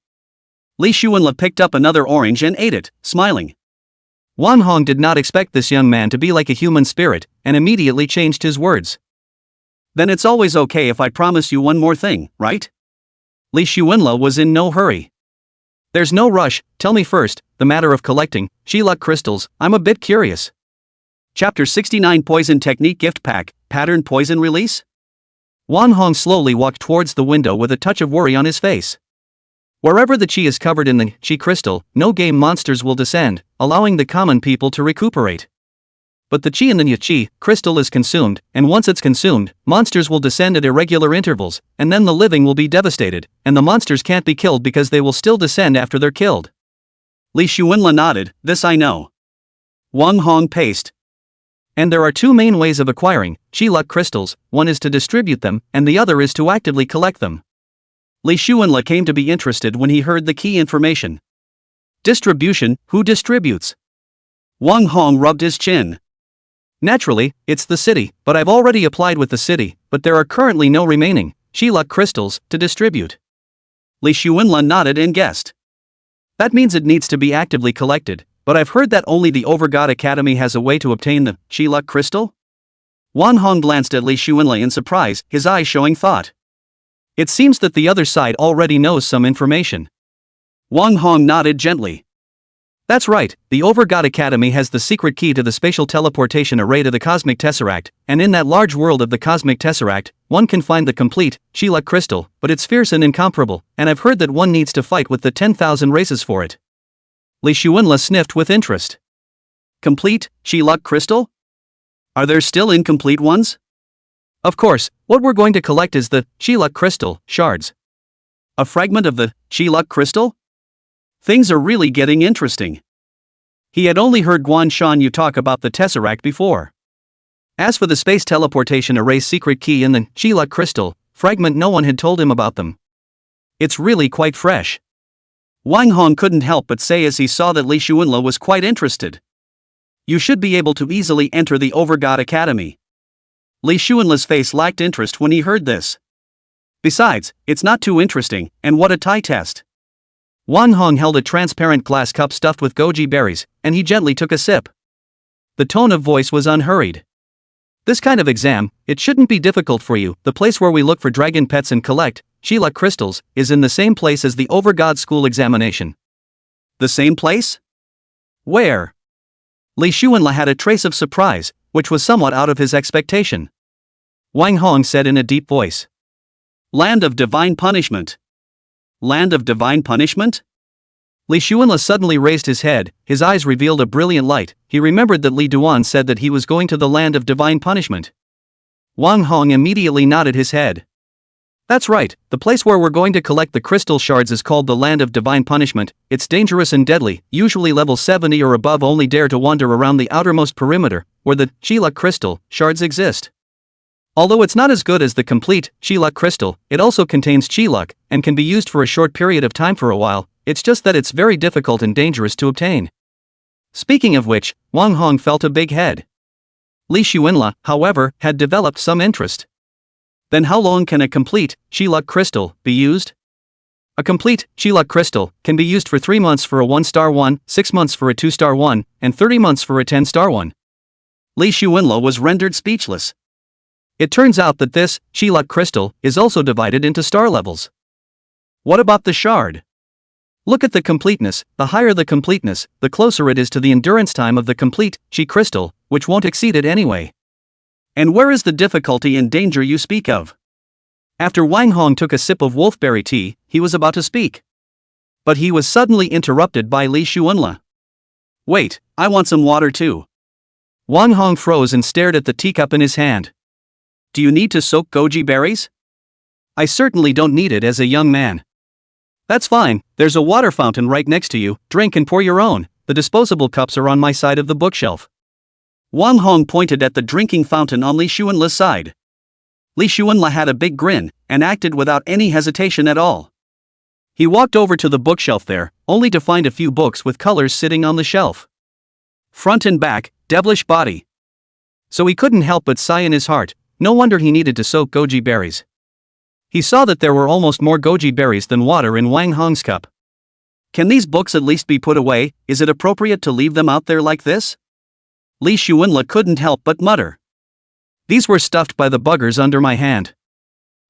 Li Shuenla picked up another orange and ate it, smiling. Wang Hong did not expect this young man to be like a human spirit, and immediately changed his words. Then it's always okay if I promise you 1 more thing, right? Li Shuenla was in no hurry. There's no rush, tell me first, the matter of collecting Chi-Luck crystals, I'm a bit curious. Chapter 69 Poison Technique Gift Pack, Pattern Poison Release? Wang Hong slowly walked towards the window with a touch of worry on his face. Wherever the Qi is covered in the Qi crystal, no game monsters will descend, allowing the common people to recuperate. But the Qi in the Qi crystal is consumed, and once it's consumed, monsters will descend at irregular intervals, and then the living will be devastated, and the monsters can't be killed because they will still descend after they're killed. Li Shuenla nodded, this I know. Wang Hong paced. And there are 2 main ways of acquiring Chi-Luck crystals, one is to distribute them, and the other is to actively collect them. Li Shuenla came to be interested when he heard the key information. Distribution, who distributes? Wang Hong rubbed his chin. Naturally, it's the city, but I've already applied with the city, but there are currently no remaining Chi-Luck crystals to distribute. Li Shuenla nodded and guessed. That means it needs to be actively collected, but I've heard that only the Overgod Academy has a way to obtain the Chi-Luck crystal? Wang Hong glanced at Li Shuenla in surprise, his eyes showing thought. It seems that the other side already knows some information. Wang Hong nodded gently. That's right, the Overgod Academy has the secret key to the spatial teleportation array to the Cosmic Tesseract, and in that large world of the Cosmic Tesseract, one can find the complete Chi-Luck crystal, but it's fierce and incomparable, and I've heard that one needs to fight with the 10,000 races for it. Li Shuenla sniffed with interest. Complete Chi-Luck crystal? Are there still incomplete ones? Of course, what we're going to collect is the Chi-Luck crystal shards. A fragment of the Chi-Luck crystal? Things are really getting interesting. He had only heard Guan Shanyu talk about the Tesseract before. As for the space teleportation array's secret key and the Chi-Luck crystal fragment, no one had told him about them. It's really quite fresh. Wang Hong couldn't help but say as he saw that Li Shuenla was quite interested. You should be able to easily enter the Overgod Academy. Li Shuenla's face lacked interest when he heard this. Besides, it's not too interesting, and what a tie test. Wang Hong held a transparent glass cup stuffed with goji berries, and he gently took a sip. The tone of voice was unhurried. This kind of exam, it shouldn't be difficult for you. The place where we look for dragon pets and collect Chi-Luck crystals is in the same place as the Overgod school examination. The same place? Where? Li Shuenla had a trace of surprise, which was somewhat out of his expectation. Wang Hong said in a deep voice. Land of Divine Punishment. Land of Divine Punishment? Li Shuenla suddenly raised his head, his eyes revealed a brilliant light. He remembered that Li Duan said that he was going to the Land of Divine Punishment. Wang Hong immediately nodded his head. That's right, the place where we're going to collect the crystal shards is called the Land of Divine Punishment. It's dangerous and deadly, usually level 70 or above only dare to wander around the outermost perimeter, where the Chi-Luck crystal shards exist. Although it's not as good as the complete Chi-Luck crystal, it also contains Chi-Luck, and can be used for a short period of time for a while, it's just that it's very difficult and dangerous to obtain. Speaking of which, Wang Hong felt a big head. Li Shuenla, however, had developed some interest. Then how long can a complete Chi-Luck crystal be used? A complete Chi-Luck crystal can be used for 3 months for a 1-star one, 6 months for a 2-star one, and 30 months for a 10-star one. Li Shuenla was rendered speechless. It turns out that this Chi-Luck crystal is also divided into star levels. What about the shard? Look at the completeness. The higher the completeness, the closer it is to the endurance time of the complete Chi crystal, which won't exceed it anyway. And where is the difficulty and danger you speak of? After Wang Hong took a sip of wolfberry tea, he was about to speak. But he was suddenly interrupted by Li Shuenla. Wait, I want some water too. Wang Hong froze and stared at the teacup in his hand. Do you need to soak goji berries? I certainly don't need it as a young man. That's fine, there's a water fountain right next to you, drink and pour your own. the disposable cups are on my side of the bookshelf. Wang Hong pointed at the drinking fountain on Li Xuanla's side. Li Xuanla had a big grin, and acted without any hesitation at all. He walked over to the bookshelf there, only to find a few books with colors sitting on the shelf. Front and back, devilish body. So he couldn't help but sigh in his heart, no wonder he needed to soak goji berries. He saw that there were almost more goji berries than water in Wang Hong's cup. Can these books at least be put away? Is it appropriate to leave them out there like this? Li Xuanla couldn't help but mutter. These were stuffed by the buggers under my hand.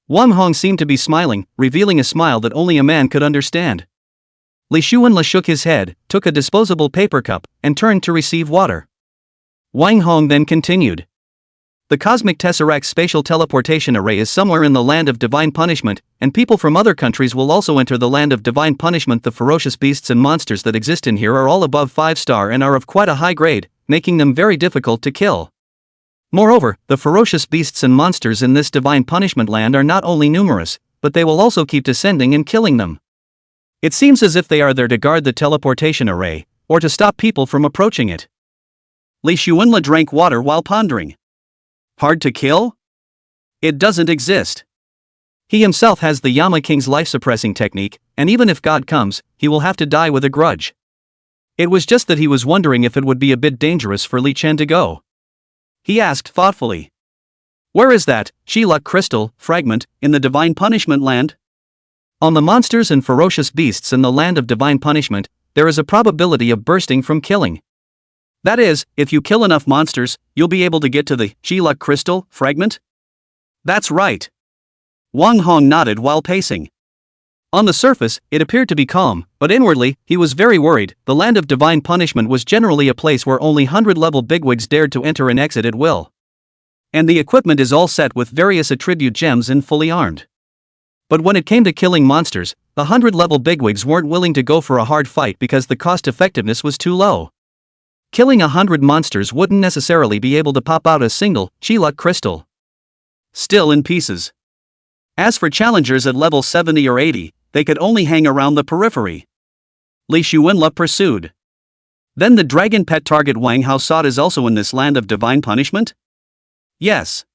Wang Hong seemed to be smiling, revealing a smile that only a man could understand. Li Xuanla shook his head, took a disposable paper cup, and turned to receive water. Wang Hong then continued. The Cosmic Tesseract's spatial teleportation array is somewhere in the land of divine punishment, and people from other countries will also enter the land of divine punishment. The ferocious beasts and monsters that exist in here are all above 5-star and are of quite a high grade, making them very difficult to kill. Moreover, the ferocious beasts and monsters in this divine punishment land are not only numerous, but they will also keep descending and killing them. It seems as if they are there to guard the teleportation array, or to stop people from approaching it. Li Xuanla drank water while pondering. Hard to kill? It doesn't exist. He himself has the Yama King's life-suppressing technique, and even if God comes, he will have to die with a grudge. It was just that he was wondering if it would be a bit dangerous for Li Chen to go. He asked thoughtfully. Where is that Chi-Luck crystal fragment in the divine punishment land? On the monsters and ferocious beasts in the land of divine punishment, there is a probability of bursting from killing. That is, if you kill enough monsters, you'll be able to get to the Chi-Luck crystal fragment? That's right. Wang Hong nodded while pacing. On the surface, it appeared to be calm, but inwardly, he was very worried. The land of divine punishment was generally a place where only 100-level bigwigs dared to enter and exit at will. And the equipment is all set with various attribute gems and fully armed. But when it came to killing monsters, the 100-level bigwigs weren't willing to go for a hard fight because the cost-effectiveness was too low. Killing 100 monsters wouldn't necessarily be able to pop out a single Chi-Luck crystal. Still in pieces. As for challengers at level 70 or 80, they could only hang around the periphery. Li Xuanla pursued. Then the dragon pet target Wang Hao sought is also in this land of divine punishment? Yes.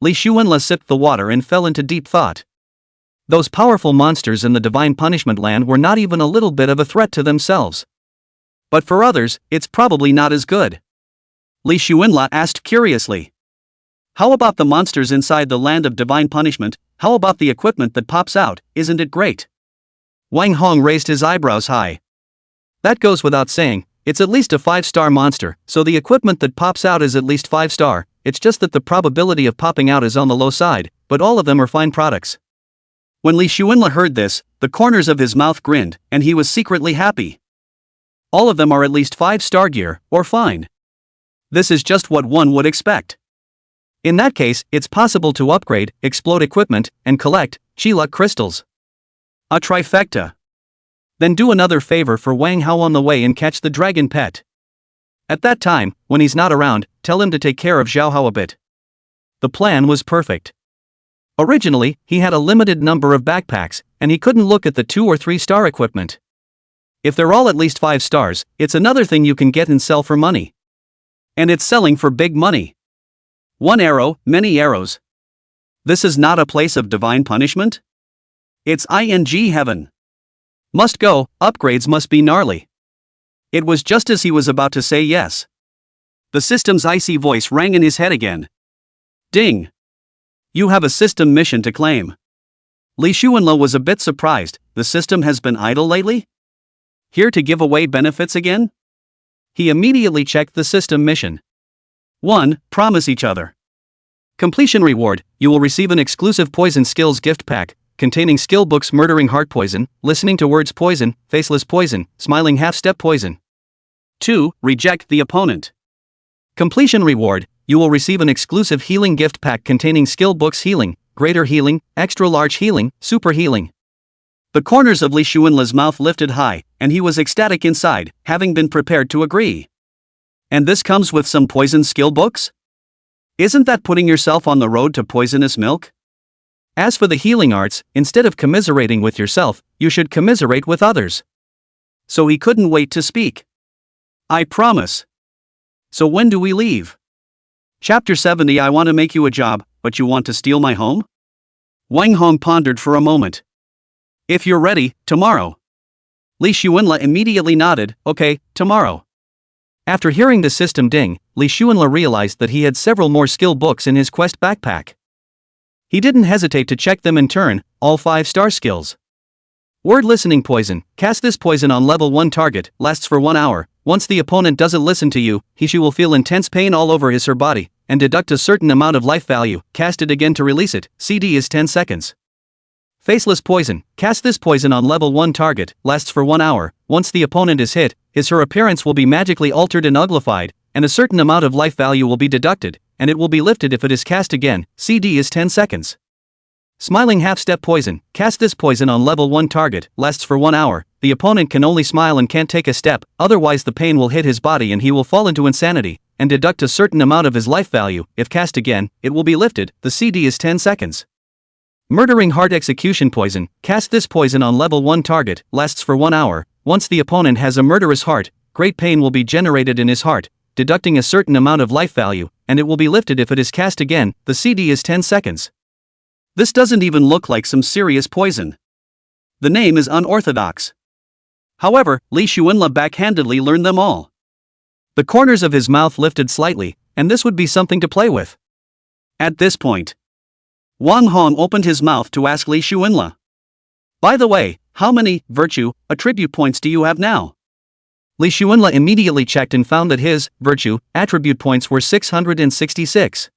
Li Xuanla sipped the water and fell into deep thought. Those powerful monsters in the divine punishment land were not even a little bit of a threat to themselves. But for others, it's probably not as good. Li Xuanla asked curiously. How about the monsters inside the land of divine punishment? How about the equipment that pops out? Isn't it great? Wang Hong raised his eyebrows high. That goes without saying, it's at least a 5-star monster, so the equipment that pops out is at least 5-star, it's just that the probability of popping out is on the low side, but all of them are fine products. When Li Xuanla heard this, the corners of his mouth grinned, and he was secretly happy. All of them are at least 5-star gear, or fine. This is just what one would expect. In that case, it's possible to upgrade, explode equipment, and collect Chi-Luck crystals. A trifecta. Then do another favor for Wang Hao on the way and catch the dragon pet. At that time, when he's not around, tell him to take care of Zhao Hao a bit. The plan was perfect. Originally, he had a limited number of backpacks, and he couldn't look at the 2 or 3-star equipment. If they're all at least 5 stars, it's another thing you can get and sell for money. And it's selling for big money. One arrow, many arrows. This is not a place of divine punishment? It's ING heaven. Must go, upgrades must be gnarly. It was just as he was about to say yes. The system's icy voice rang in his head again. Ding. You have a system mission to claim. Li Xuanla was a bit surprised. The system has been idle lately? Here to give away benefits again? He immediately checked the system mission. 1. Promise each other. Completion reward, you will receive an exclusive poison skills gift pack, containing skill books Murdering Heart Poison, Listening to Words Poison, Faceless Poison, Smiling Half-Step Poison. 2. Reject the opponent. Completion reward, you will receive an exclusive healing gift pack containing skill books Healing, Greater Healing, Extra Large Healing, Super Healing. The corners of Li Xuanla's mouth lifted high, and he was ecstatic inside, having been prepared to agree. And this comes with some poison skill books? Isn't that putting yourself on the road to poisonous milk? As for the healing arts, instead of commiserating with yourself, you should commiserate with others. So he couldn't wait to speak. I promise. So when do we leave? Chapter 70. I want to make you a job, but you want to steal my home? Wang Hong pondered for a moment. If you're ready, tomorrow. Li Xuanla immediately nodded, okay, tomorrow. After hearing the system ding, Li Xuanla realized that he had several more skill books in his quest backpack. He didn't hesitate to check them in turn, all 5-star skills. Word listening poison. Cast this poison on level 1 target, lasts for 1 hour. Once the opponent doesn't listen to you, she will feel intense pain all over his/her body, and deduct a certain amount of life value. Cast it again to release it. CD is 10 seconds. Faceless poison. Cast this poison on level 1 target, lasts for 1 hour. Once the opponent is hit, his/her appearance will be magically altered and uglified, and a certain amount of life value will be deducted, and it will be lifted if it is cast again. CD is 10 seconds. Smiling half-step poison. Cast this poison on level 1 target, lasts for 1 hour. The opponent can only smile and can't take a step, otherwise the pain will hit his body and he will fall into insanity, and deduct a certain amount of his life value. If cast again, it will be lifted. The CD is 10 seconds. Murdering heart execution poison. Cast this poison on level 1 target, lasts for 1 hour. Once the opponent has a murderous heart, great pain will be generated in his heart, deducting a certain amount of life value, and it will be lifted if it is cast again. The CD is 10 seconds. This doesn't even look like some serious poison. The name is unorthodox. However, Li Xuanla backhandedly learned them all. The corners of his mouth lifted slightly, and this would be something to play with. At this point, Wang Hong opened his mouth to ask Li Xuanla. By the way, how many virtue attribute points do you have now? Li Xuanla immediately checked and found that his virtue attribute points were 666.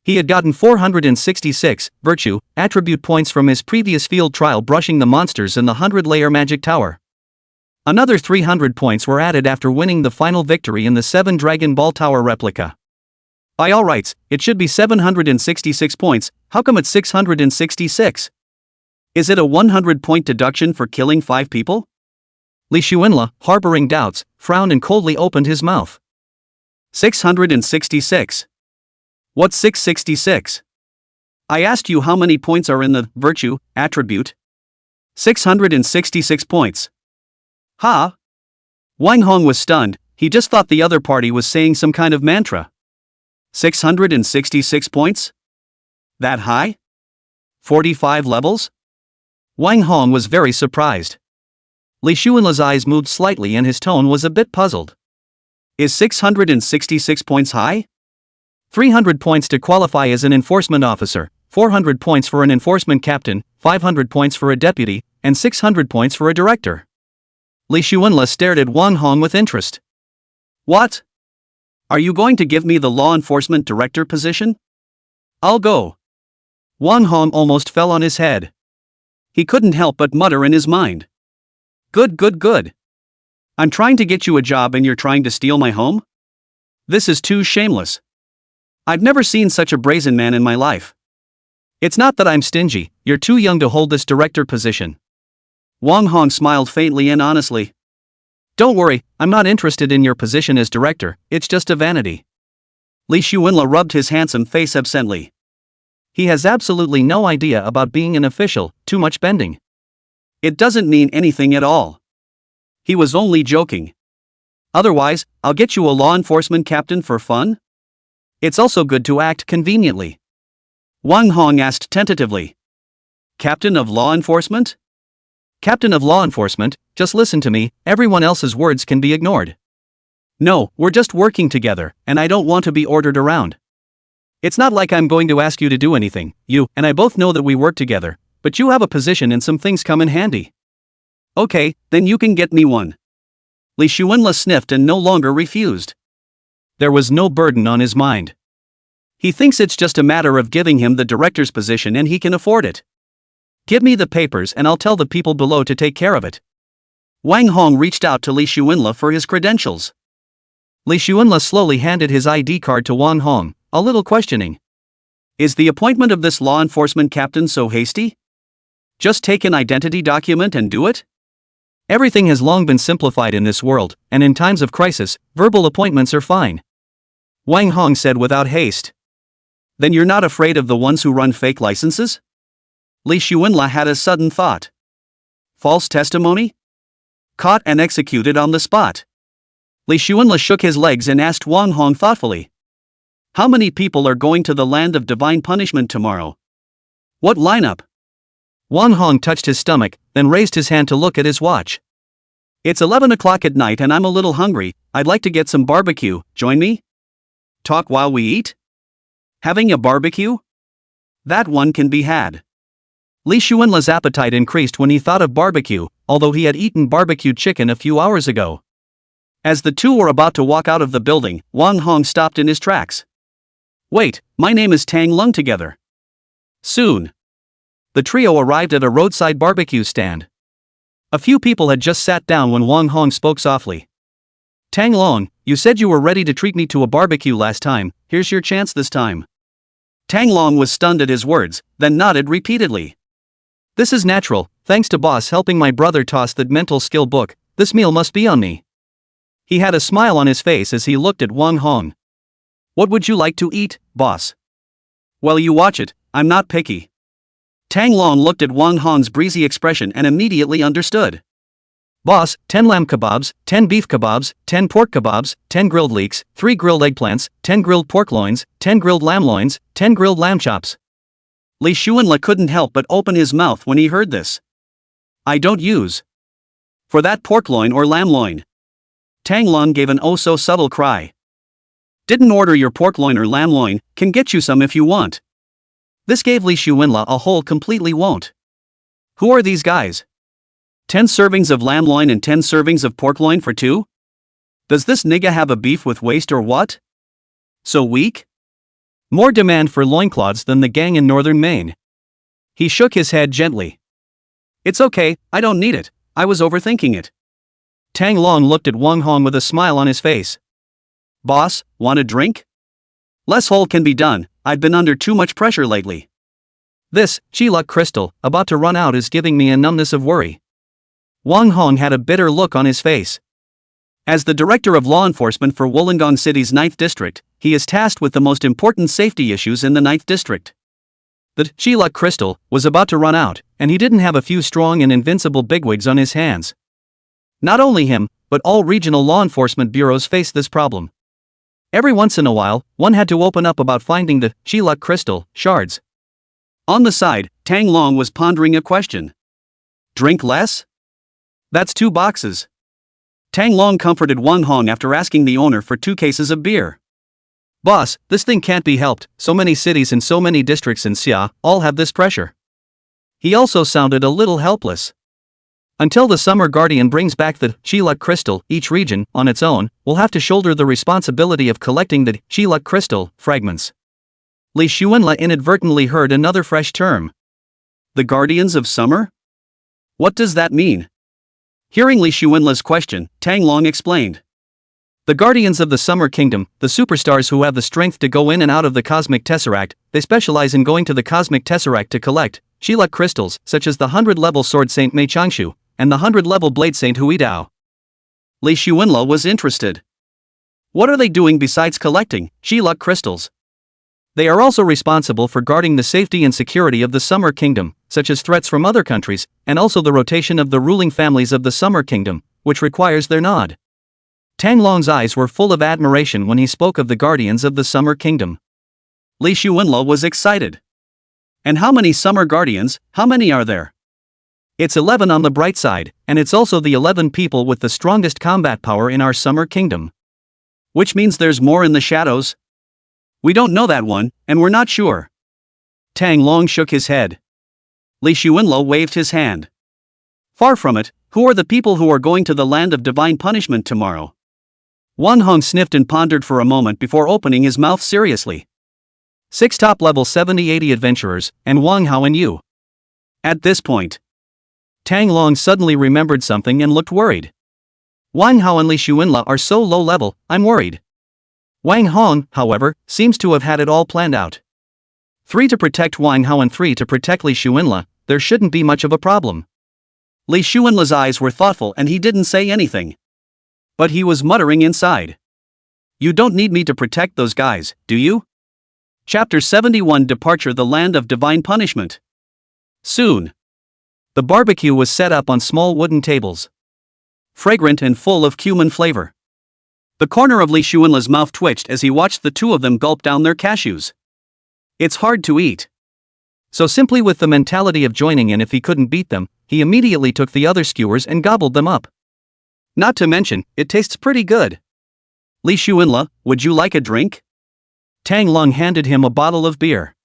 He had gotten 466 virtue attribute points from his previous field trial brushing the monsters in the 100-layer magic tower. Another 300 points were added after winning the final victory in the 7 Dragon Ball Tower replica. By all rights, it should be 766 points. How come it's 666? Is it a 100-point deduction for killing 5 people? Li Xuanla, harboring doubts, frowned and coldly opened his mouth. 666. What's 666? I asked you how many points are in the virtue attribute. 666 points. Ha! Wang Hong was stunned. He just thought the other party was saying some kind of mantra. 666 points? That high? 45 levels? Wang Hong was very surprised. Li Xuanla's eyes moved slightly and his tone was a bit puzzled. Is 666 points high? 300 points to qualify as an enforcement officer, 400 points for an enforcement captain, 500 points for a deputy, and 600 points for a director. Li Xuanla stared at Wang Hong with interest. What? Are you going to give me the law enforcement director position? I'll go. Wang Hong almost fell on his head. He couldn't help but mutter in his mind. Good. I'm trying to get you a job and you're trying to steal my home? This is too shameless. I've never seen such a brazen man in my life. It's not that I'm stingy, you're too young to hold this director position. Wang Hong smiled faintly and honestly. Don't worry, I'm not interested in your position as director, it's just a vanity. Li Xuanla rubbed his handsome face absently. He has absolutely no idea about being an official, too much bending. It doesn't mean anything at all. He was only joking. Otherwise, I'll get you a law enforcement captain for fun? It's also good to act conveniently. Wang Hong asked tentatively. Captain of law enforcement? Captain of law enforcement, just listen to me, everyone else's words can be ignored. No, we're just working together, and I don't want to be ordered around. It's not like I'm going to ask you to do anything, you and I both know that we work together, but you have a position and some things come in handy. Okay, then you can get me one. Li Xuanla sniffed and no longer refused. There was no burden on his mind. He thinks it's just a matter of giving him the director's position and he can afford it. Give me the papers and I'll tell the people below to take care of it. Wang Hong reached out to Li Xuanla for his credentials. Li Xuanla slowly handed his ID card to Wang Hong, a little questioning. Is the appointment of this law enforcement captain so hasty? Just take an identity document and do it? Everything has long been simplified in this world, and in times of crisis, verbal appointments are fine. Wang Hong said without haste. Then you're not afraid of the ones who run fake licenses? Li Xuanla had a sudden thought. False testimony? Caught and executed on the spot. Li Xuanla shook his legs and asked Wang Hong thoughtfully. How many people are going to the land of divine punishment tomorrow? What lineup? Wang Hong touched his stomach, then raised his hand to look at his watch. It's 11 o'clock at night and I'm a little hungry. I'd like to get some barbecue. Join me? Talk while we eat? Having a barbecue? That one can be had. Li Xuanla's appetite increased when he thought of barbecue, although he had eaten barbecued chicken a few hours ago. As the two were about to walk out of the building, Wang Hong stopped in his tracks. Wait, my name is Tang Lung together. Soon. The trio arrived at a roadside barbecue stand. A few people had just sat down when Wang Hong spoke softly. Tang Long, you said you were ready to treat me to a barbecue last time, here's your chance this time. Tang Long was stunned at his words, then nodded repeatedly. This is natural, thanks to boss helping my brother toss that mental skill book, this meal must be on me. He had a smile on his face as he looked at Wang Hong. What would you like to eat, boss? Well, you watch it, I'm not picky. Tang Long looked at Wang Hong's breezy expression and immediately understood. Boss, 10 lamb kebabs, 10 beef kebabs, 10 pork kebabs, 10 grilled leeks, 3 grilled eggplants, 10 grilled pork loins, 10 grilled lamb loins, 10 grilled lamb chops. Li Xuanla couldn't help but open his mouth when he heard this. I don't use. For that pork loin or lamb loin. Tang Long gave an oh-so-subtle cry. Didn't order your pork loin or lamb loin, can get you some if you want. This gave Li Xuanla a whole completely won't. Who are these guys? 10 servings of lamb loin and 10 servings of pork loin for 2? Does this nigga have a beef with waist or what? So weak? More demand for loincloths than the gang in northern Maine. He shook his head gently. It's okay, I don't need it, I was overthinking it. Tang Long looked at Wang Hong with a smile on his face. Boss, want a drink? Less hole can be done, I've been under too much pressure lately. This, Chi-Luck crystal, about to run out is giving me a numbness of worry. Wang Hong had a bitter look on his face. As the director of law enforcement for Wollongong City's 9th District, he is tasked with the most important safety issues in the 9th District. The Chi-Luck crystal was about to run out, and he didn't have a few strong and invincible bigwigs on his hands. Not only him, but all regional law enforcement bureaus face this problem. Every once in a while, one had to open up about finding the Chi-Luck crystal shards. On the side, Tang Long was pondering a question. Drink less? That's 2 boxes. Tang Long comforted Wang Hong after asking the owner for 2 cases of beer. Boss, this thing can't be helped, so many cities and so many districts in Xia all have this pressure. He also sounded a little helpless. Until the Summer Guardian brings back the Chi-Luck crystal, each region, on its own, will have to shoulder the responsibility of collecting the Chi-Luck crystal fragments. Li Xuanla inadvertently heard another fresh term. The Guardians of Summer? What does that mean? Hearing Li Xuanla's question, Tang Long explained. The Guardians of the Summer Kingdom, the superstars who have the strength to go in and out of the Cosmic Tesseract, they specialize in going to the Cosmic Tesseract to collect Chi-Luck crystals, such as the 100-level Sword Saint Mei Changshu, and the 100-level Blade Saint Huidao. Li Xuanla was interested. What are they doing besides collecting Chi-Luck crystals? They are also responsible for guarding the safety and security of the Summer Kingdom, such as threats from other countries, and also the rotation of the ruling families of the Summer Kingdom, which requires their nod. Tang Long's eyes were full of admiration when he spoke of the Guardians of the Summer Kingdom. Li Xuanla was excited. And how many Summer Guardians, how many are there? It's 11 on the bright side, and it's also the 11 people with the strongest combat power in our Summer Kingdom. Which means there's more in the shadows? We don't know that one, and we're not sure. Tang Long shook his head. Li Xuanla waved his hand. Far from it, who are the people who are going to the land of divine punishment tomorrow? Wang Hong sniffed and pondered for a moment before opening his mouth seriously. 6 top-level 70-80 adventurers, and Wang Hao and you. At this point, Tang Long suddenly remembered something and looked worried. Wang Hao and Li Xuanla are so low level, I'm worried. Wang Hong, however, seems to have had it all planned out. 3 to protect Wang Hao and 3 to protect Li Xuanla, there shouldn't be much of a problem. Li Xuanla's eyes were thoughtful and he didn't say anything. But he was muttering inside. You don't need me to protect those guys, do you? Chapter 71 Departure the Land of Divine Punishment. Soon. The barbecue was set up on small wooden tables. Fragrant and full of cumin flavor. The corner of Li Xuanle's mouth twitched as he watched the two of them gulp down their cashews. It's hard to eat. So simply with the mentality of joining in if he couldn't beat them, he immediately took the other skewers and gobbled them up. Not to mention, it tastes pretty good. Li Xuanle, would you like a drink? Tang Long handed him a bottle of beer.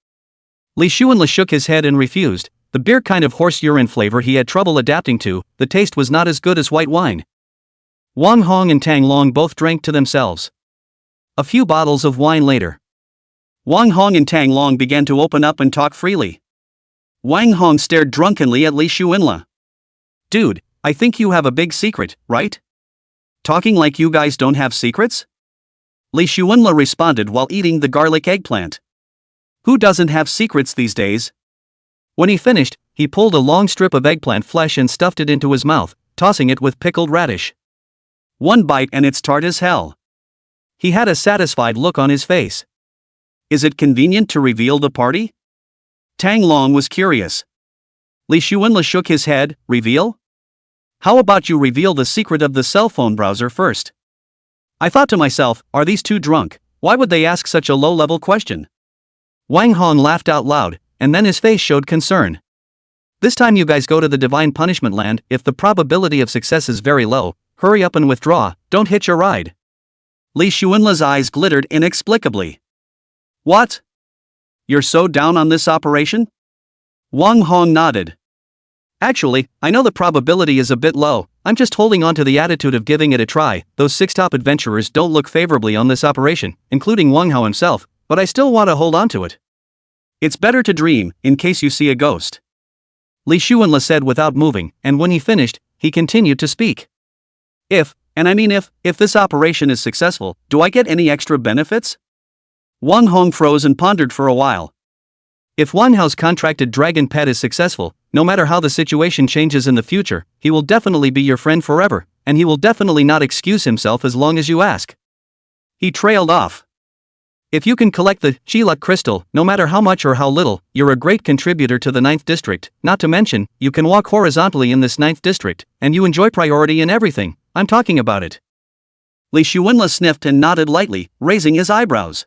Li Xuanle shook his head and refused. The beer kind of horse urine flavor he had trouble adapting to, the taste was not as good as white wine. Wang Hong and Tang Long both drank to themselves. A few bottles of wine later, Wang Hong and Tang Long began to open up and talk freely. Wang Hong stared drunkenly at Li Xuanle. Dude, I think you have a big secret, right? Talking like you guys don't have secrets? Li Xuanle responded while eating the garlic eggplant. Who doesn't have secrets these days? When he finished, he pulled a long strip of eggplant flesh and stuffed it into his mouth, tossing it with pickled radish. One bite and it's tart as hell. He had a satisfied look on his face. Is it convenient to reveal the party? Tang Long was curious. Li Xuanle shook his head. Reveal? How about you reveal the secret of the cell phone browser first? I thought to myself, are these two drunk? Why would they ask such a low-level question? Wang Hong laughed out loud, and then his face showed concern. This time you guys go to the divine punishment land, if the probability of success is very low, hurry up and withdraw, don't hitch a ride. Li Xuanle's eyes glittered inexplicably. What? You're so down on this operation? Wang Hong nodded. Actually, I know the probability is a bit low, I'm just holding on to the attitude of giving it a try. Those 6 top adventurers don't look favorably on this operation, including Wang Hao himself, but I still want to hold on to it. It's better to dream, in case you see a ghost. Li Xuanle said without moving, and when he finished, he continued to speak. If this operation is successful, do I get any extra benefits? Wang Hong froze and pondered for a while. If Wang Hao's contracted dragon pet is successful, no matter how the situation changes in the future, he will definitely be your friend forever, and he will definitely not excuse himself as long as you ask. He trailed off. If you can collect the Chi-Luck crystal, no matter how much or how little, you're a great contributor to the 9th district, not to mention, you can walk horizontally in this 9th district, and you enjoy priority in everything, I'm talking about it. Li Xuanle sniffed and nodded lightly, raising his eyebrows.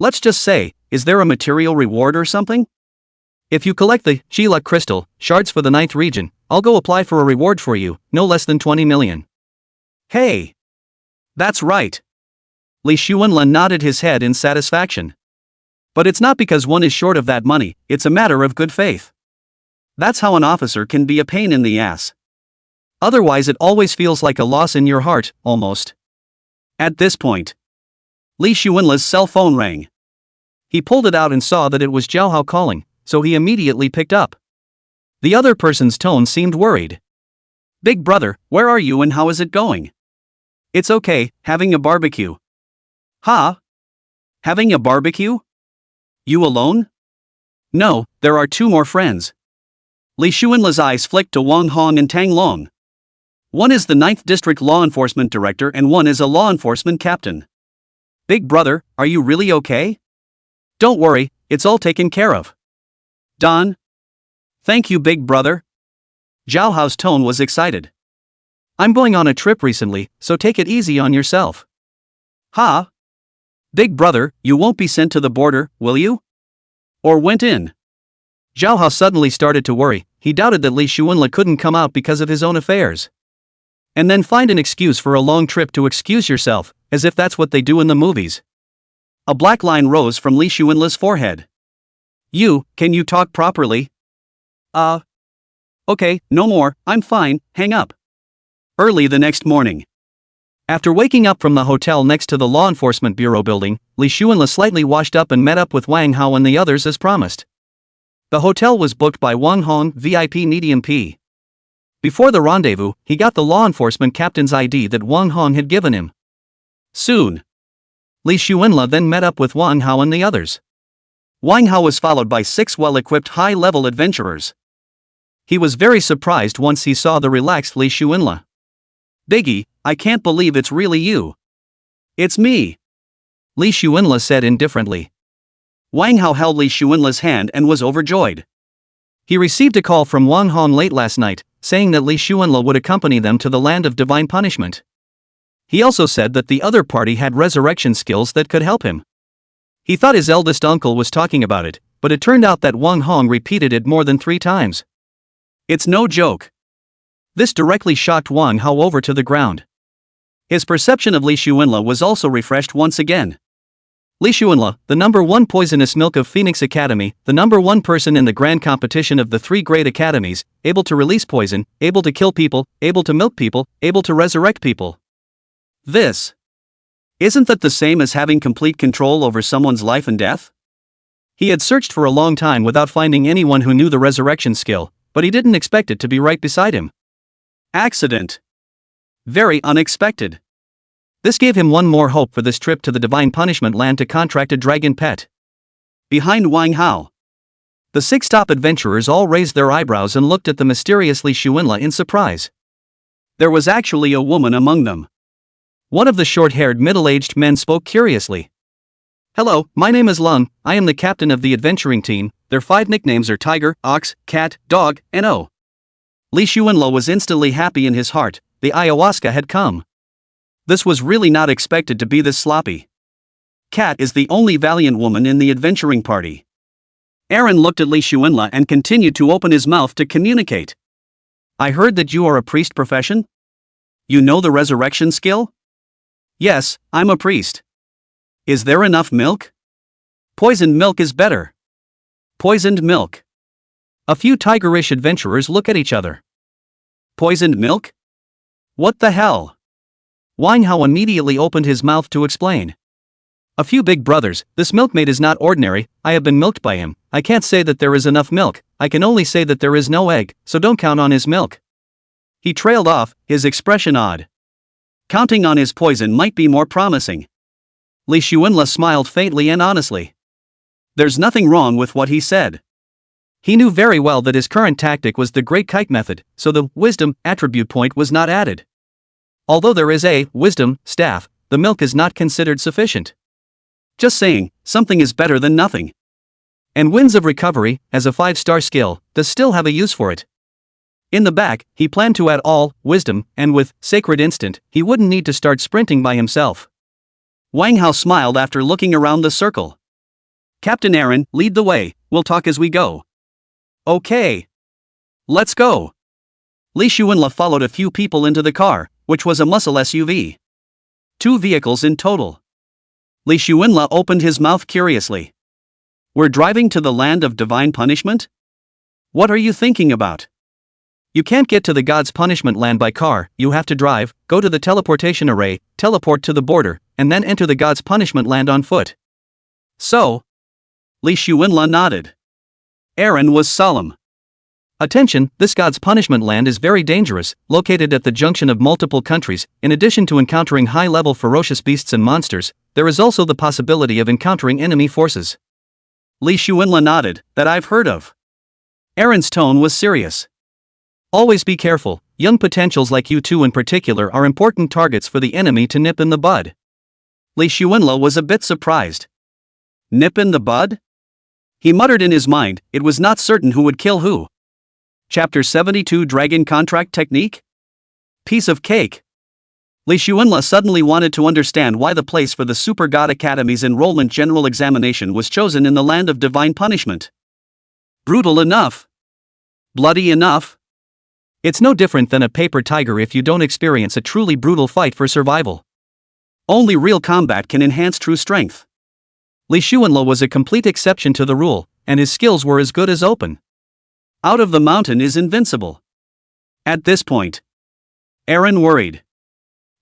Let's just say, is there a material reward or something? If you collect the Chi-Luck crystal, shards for the 9th region, I'll go apply for a reward for you, no less than 20 million. Hey! That's right. Li Xuanle nodded his head in satisfaction. But it's not because one is short of that money, it's a matter of good faith. That's how an officer can be a pain in the ass. Otherwise it always feels like a loss in your heart, almost. At this point, Li Xuanle's cell phone rang. He pulled it out and saw that it was Zhao Hao calling, so he immediately picked up. The other person's tone seemed worried. Big brother, where are you and how is it going? It's okay, having a barbecue. Huh? Having a barbecue? You alone? No, there are 2 more friends. Li Xuanle's eyes flicked to Wang Hong and Tang Long. One is the 9th District Law Enforcement Director and one is a law enforcement captain. Big brother, are you really okay? Don't worry, it's all taken care of. Don? Thank you, big brother. Zhao Hao's tone was excited. I'm going on a trip recently, so take it easy on yourself. Huh? Big brother, you won't be sent to the border, will you? Or went in? Zhao Hao suddenly started to worry. He doubted that Li Xuanle couldn't come out because of his own affairs. And then find an excuse for a long trip to excuse yourself, as if that's what they do in the movies. A black line rose from Li Xuanle's forehead. Can you talk properly? Okay, no more, I'm fine, hang up. Early the next morning. After waking up from the hotel next to the Law Enforcement Bureau building, Li Xuanle slightly washed up and met up with Wang Hao and the others as promised. The hotel was booked by Wang Hong, VIP Medium P. Before the rendezvous, he got the law enforcement captain's ID that Wang Hong had given him. Soon, Li Xuanle then met up with Wang Hao and the others. Wang Hao was followed by 6 well-equipped high-level adventurers. He was very surprised once he saw the relaxed Li Xuanle. Biggie, I can't believe it's really you. It's me, Li Xuanle said indifferently. Wang Hao held Li Xuanle's hand and was overjoyed. He received a call from Wang Hong late last night, saying that Li Xuanle would accompany them to the land of divine punishment. He also said that the other party had resurrection skills that could help him. He thought his eldest uncle was talking about it, but it turned out that Wang Hong repeated it more than 3 times. It's no joke. This directly shocked Wang Hao over to the ground. His perception of Li Xuanla was also refreshed once again. Li Xuanla, the #1 poisonous milk of Phoenix Academy, the #1 person in the grand competition of the 3 great academies, able to release poison, able to kill people, able to milk people, able to resurrect people. Isn't that the same as having complete control over someone's life and death? He had searched for a long time without finding anyone who knew the resurrection skill, but he didn't expect it to be right beside him. Accident. Very unexpected. This gave him one more hope for this trip to the Divine Punishment Land to contract a dragon pet. Behind Wang Hao, the 6 top adventurers all raised their eyebrows and looked at the mysterious Li Xuanla in surprise. There was actually a woman among them. One of the short-haired middle-aged men spoke curiously. "Hello, my name is Lung, I am the captain of the adventuring team, their 5 nicknames are Tiger, Ox, Cat, Dog, and O." Li Xuanla was instantly happy in his heart, the ayahuasca had come. This was really not expected to be this sloppy. Cat is the only valiant woman in the adventuring party. Aaron looked at Li Xuanla and continued to open his mouth to communicate. "I heard that you are a priest profession? You know the resurrection skill?" "Yes, I'm a priest." "Is there enough milk?" "Poisoned milk is better." Poisoned milk. A few tigerish adventurers look at each other. Poisoned milk? What the hell? Wang Hao immediately opened his mouth to explain. "A few big brothers, this milkmaid is not ordinary, I have been milked by him, I can't say that there is enough milk, I can only say that there is no egg, so don't count on his milk." He trailed off, his expression odd. Counting on his poison might be more promising. Li Xuanla smiled faintly and honestly. There's nothing wrong with what he said. He knew very well that his current tactic was the Great Kite method, so the wisdom attribute point was not added. Although there is a wisdom staff, the milk is not considered sufficient. Just saying, something is better than nothing. And Winds of Recovery, as a 5-star skill, does still have a use for it. In the back, he planned to add all wisdom, and with Sacred Instant, he wouldn't need to start sprinting by himself. Wang Hao smiled after looking around the circle. "Captain Aaron, lead the way, we'll talk as we go." "Okay. Let's go." Li Xuanla followed a few people into the car, which was a muscle SUV. 2 vehicles in total. Li Xuanla opened his mouth curiously. "We're driving to the land of divine punishment? What are you thinking about?" "You can't get to the God's punishment land by car, you have to drive, go to the teleportation array, teleport to the border, and then enter the God's punishment land on foot." "So?" Li Xuanla nodded. Aaron was solemn. "Attention, this God's punishment land is very dangerous, located at the junction of multiple countries. In addition to encountering high-level ferocious beasts and monsters, there is also the possibility of encountering enemy forces." Li Xuanla nodded, "That I've heard of." Aaron's tone was serious. "Always be careful, young potentials like you two in particular are important targets for the enemy to nip in the bud." Li Xuanla was a bit surprised. Nip in the bud? He muttered in his mind, it was not certain who would kill who. Chapter 72 Dragon Contract Technique? Piece of cake. Li Xuanla suddenly wanted to understand why the place for the Super God Academy's enrollment general examination was chosen in the land of divine punishment. Brutal enough. Bloody enough. It's no different than a paper tiger if you don't experience a truly brutal fight for survival. Only real combat can enhance true strength. Li Xuanla was a complete exception to the rule, and his skills were as good as open. Out of the mountain is invincible. At this point, Aaron worried.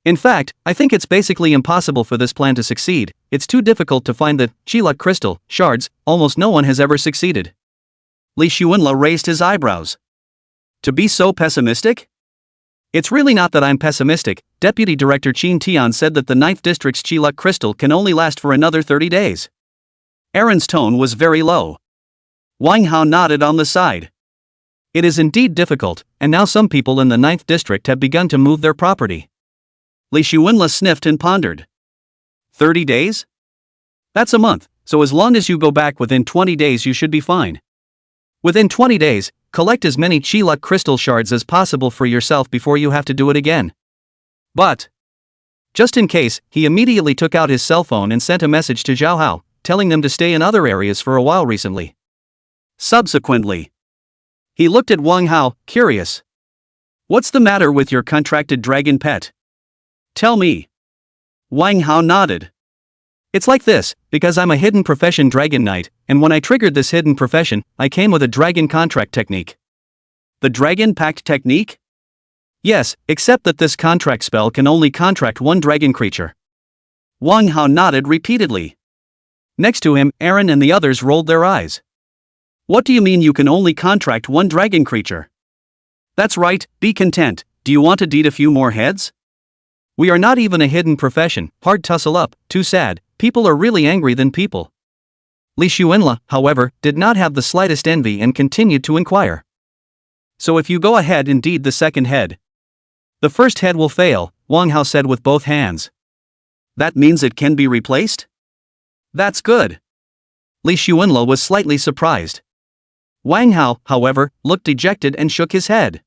In fact, I think it's basically impossible for this plan to succeed, it's too difficult to find the Chilak crystal shards, almost no one has ever succeeded. Li Xuanla raised his eyebrows. To be so pessimistic? It's really not that I'm pessimistic, Deputy Director Qin Tian said that the 9th District's Chilak crystal can only last for another 30 days. Aaron's tone was very low. Wang Hao nodded on the side. It is indeed difficult, and now some people in the 9th District have begun to move their property. Li Xuanla sniffed and pondered. 30 days? That's a month, so as long as you go back within 20 days you should be fine. Within 20 days, collect as many Chilak crystal shards as possible for yourself before you have to do it again. But Just in case, he immediately took out his cell phone and sent a message to Zhao Hao, telling them to stay in other areas for a while recently. Subsequently, he looked at Wang Hao, curious. What's the matter with your contracted dragon pet? Tell me. Wang Hao nodded. It's like this, because I'm a hidden profession dragon knight, and when I triggered this hidden profession, I came with a dragon contract technique. The dragon pact technique? Yes, except that this contract spell can only contract one dragon creature. Wang Hao nodded repeatedly. Next to him, Aaron and the others rolled their eyes. What do you mean you can only contract one dragon creature? That's right, be content. Do you want to deed a few more heads? We are not even a hidden profession, hard tussle up, too sad, people are really angry than people. Li Xuanla, however, did not have the slightest envy and continued to inquire. So if you go ahead and deed the second head. The first head will fail, Wang Hao said with both hands. That means it can be replaced? That's good. Li Xuanla was slightly surprised. Wang Hao, however, looked dejected and shook his head.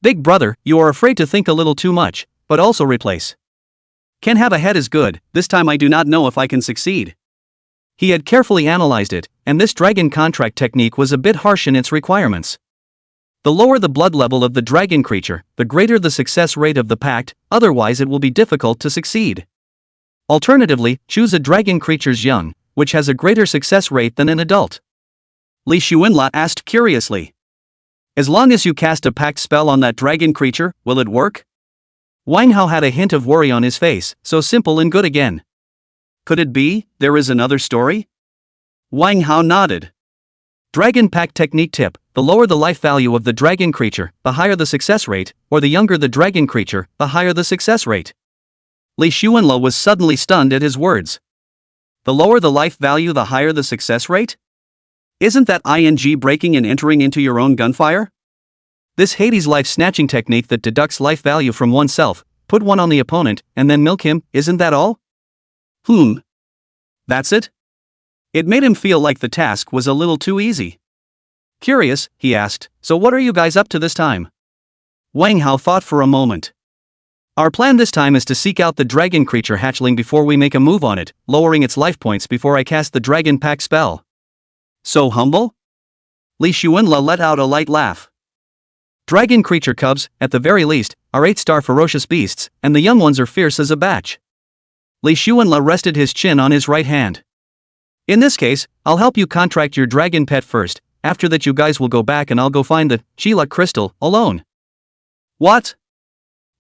Big brother, you are afraid to think a little too much, but also replace. Can have a head is good, this time I do not know if I can succeed. He had carefully analyzed it, and this dragon contract technique was a bit harsh in its requirements. The lower the blood level of the dragon creature, the greater the success rate of the pact, otherwise it will be difficult to succeed. Alternatively, choose a dragon creature's young, which has a greater success rate than an adult. Li Xuanla asked curiously. As long as you cast a pact spell on that dragon creature, will it work? Wang Hao had a hint of worry on his face, so simple and good again. Could it be, there is another story? Wang Hao nodded. Dragon pact technique tip, the lower the life value of the dragon creature, the higher the success rate, or the younger the dragon creature, the higher the success rate. Li Xuanla was suddenly stunned at his words. The lower the life value, the higher the success rate? Isn't that ing breaking and entering into your own gunfire? This Hades life snatching technique that deducts life value from oneself, put one on the opponent, and then milk him, isn't that all? That's it? It made him feel like the task was a little too easy. Curious, he asked, so what are you guys up to this time? Wang Hao thought for a moment. Our plan this time is to seek out the dragon creature hatchling before we make a move on it, lowering its life points before I cast the dragon pact spell. So humble? Li Xuanla let out a light laugh. Dragon creature cubs, at the very least, are 8-star ferocious beasts, and the young ones are fierce as a batch. Li Xuanla rested his chin on his right hand. In this case, I'll help you contract your dragon pet first, after that you guys will go back and I'll go find the Chilak crystal, alone. What?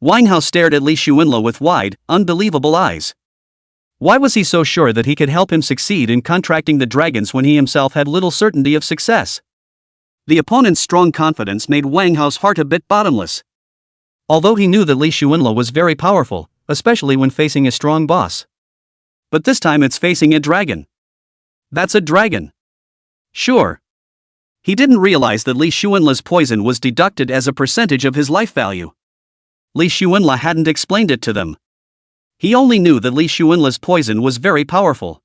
Wang Hao stared at Li Xuanla with wide, unbelievable eyes. Why was he so sure that he could help him succeed in contracting the dragons when he himself had little certainty of success? The opponent's strong confidence made Wang Hao's heart a bit bottomless. Although he knew that Li Xuanla was very powerful, especially when facing a strong boss. But this time it's facing a dragon. That's a dragon. Sure. He didn't realize that Li Xuanla's poison was deducted as a percentage of his life value. Li Xuanla hadn't explained it to them. He only knew that Li Xuanla's poison was very powerful.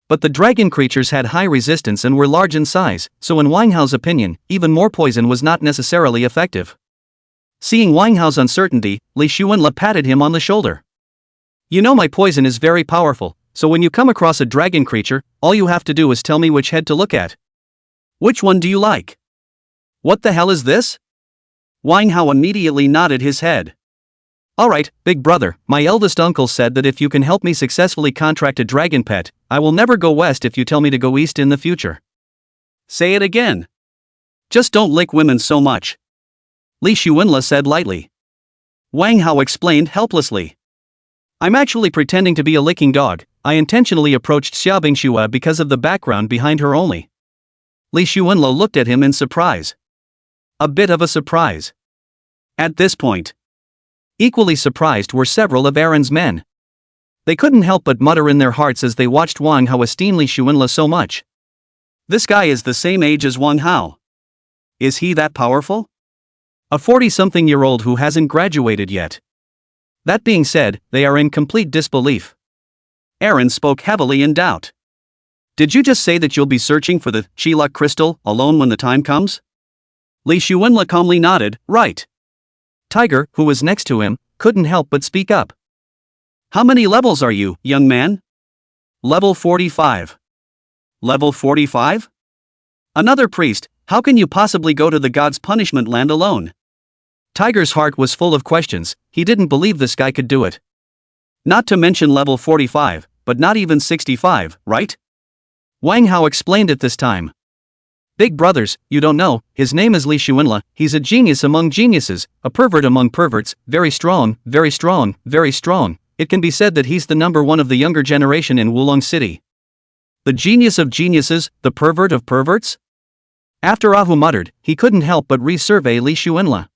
But the dragon creatures had high resistance and were large in size, so in Wang Hao's opinion, even more poison was not necessarily effective. Seeing Wang Hao's uncertainty, Li Xuanla patted him on the shoulder. You know my poison is very powerful, so when you come across a dragon creature, all you have to do is tell me which head to look at. Which one do you like? What the hell is this? Wang Hao immediately nodded his head. Alright, big brother, my eldest uncle said that if you can help me successfully contract a dragon pet, I will never go west if you tell me to go east in the future. Say it again. Just don't lick women so much. Li Xuanla said lightly. Wang Hao explained helplessly. I'm actually pretending to be a licking dog. I intentionally approached Xiaobing Shua because of the background behind her only. Li Xuanla looked at him in surprise. A bit of a surprise. At this point, equally surprised were several of Aaron's men. They couldn't help but mutter in their hearts as they watched Wang Hao esteem Li Xuanla so much. This guy is the same age as Wang Hao. Is he that powerful? A 40-something-year-old who hasn't graduated yet. That being said, they are in complete disbelief. Aaron spoke heavily in doubt. Did you just say that you'll be searching for the Chilak crystal alone when the time comes? Li Xuanla calmly nodded, right. Tiger, who was next to him, couldn't help but speak up. How many levels are you, young man? Level 45. Level 45? Another priest, how can you possibly go to the god's punishment land alone? Tiger's heart was full of questions. He didn't believe this guy could do it. Not to mention level 45, but not even 65, right? Wang Hao explained it this time. Big brothers, you don't know, his name is Li Xuanla, he's a genius among geniuses, a pervert among perverts, very strong, very strong, very strong. It can be said that he's the number one of the younger generation in Wulong City. The genius of geniuses, the pervert of perverts? After Ahu muttered, he couldn't help but resurvey Li Xuanla.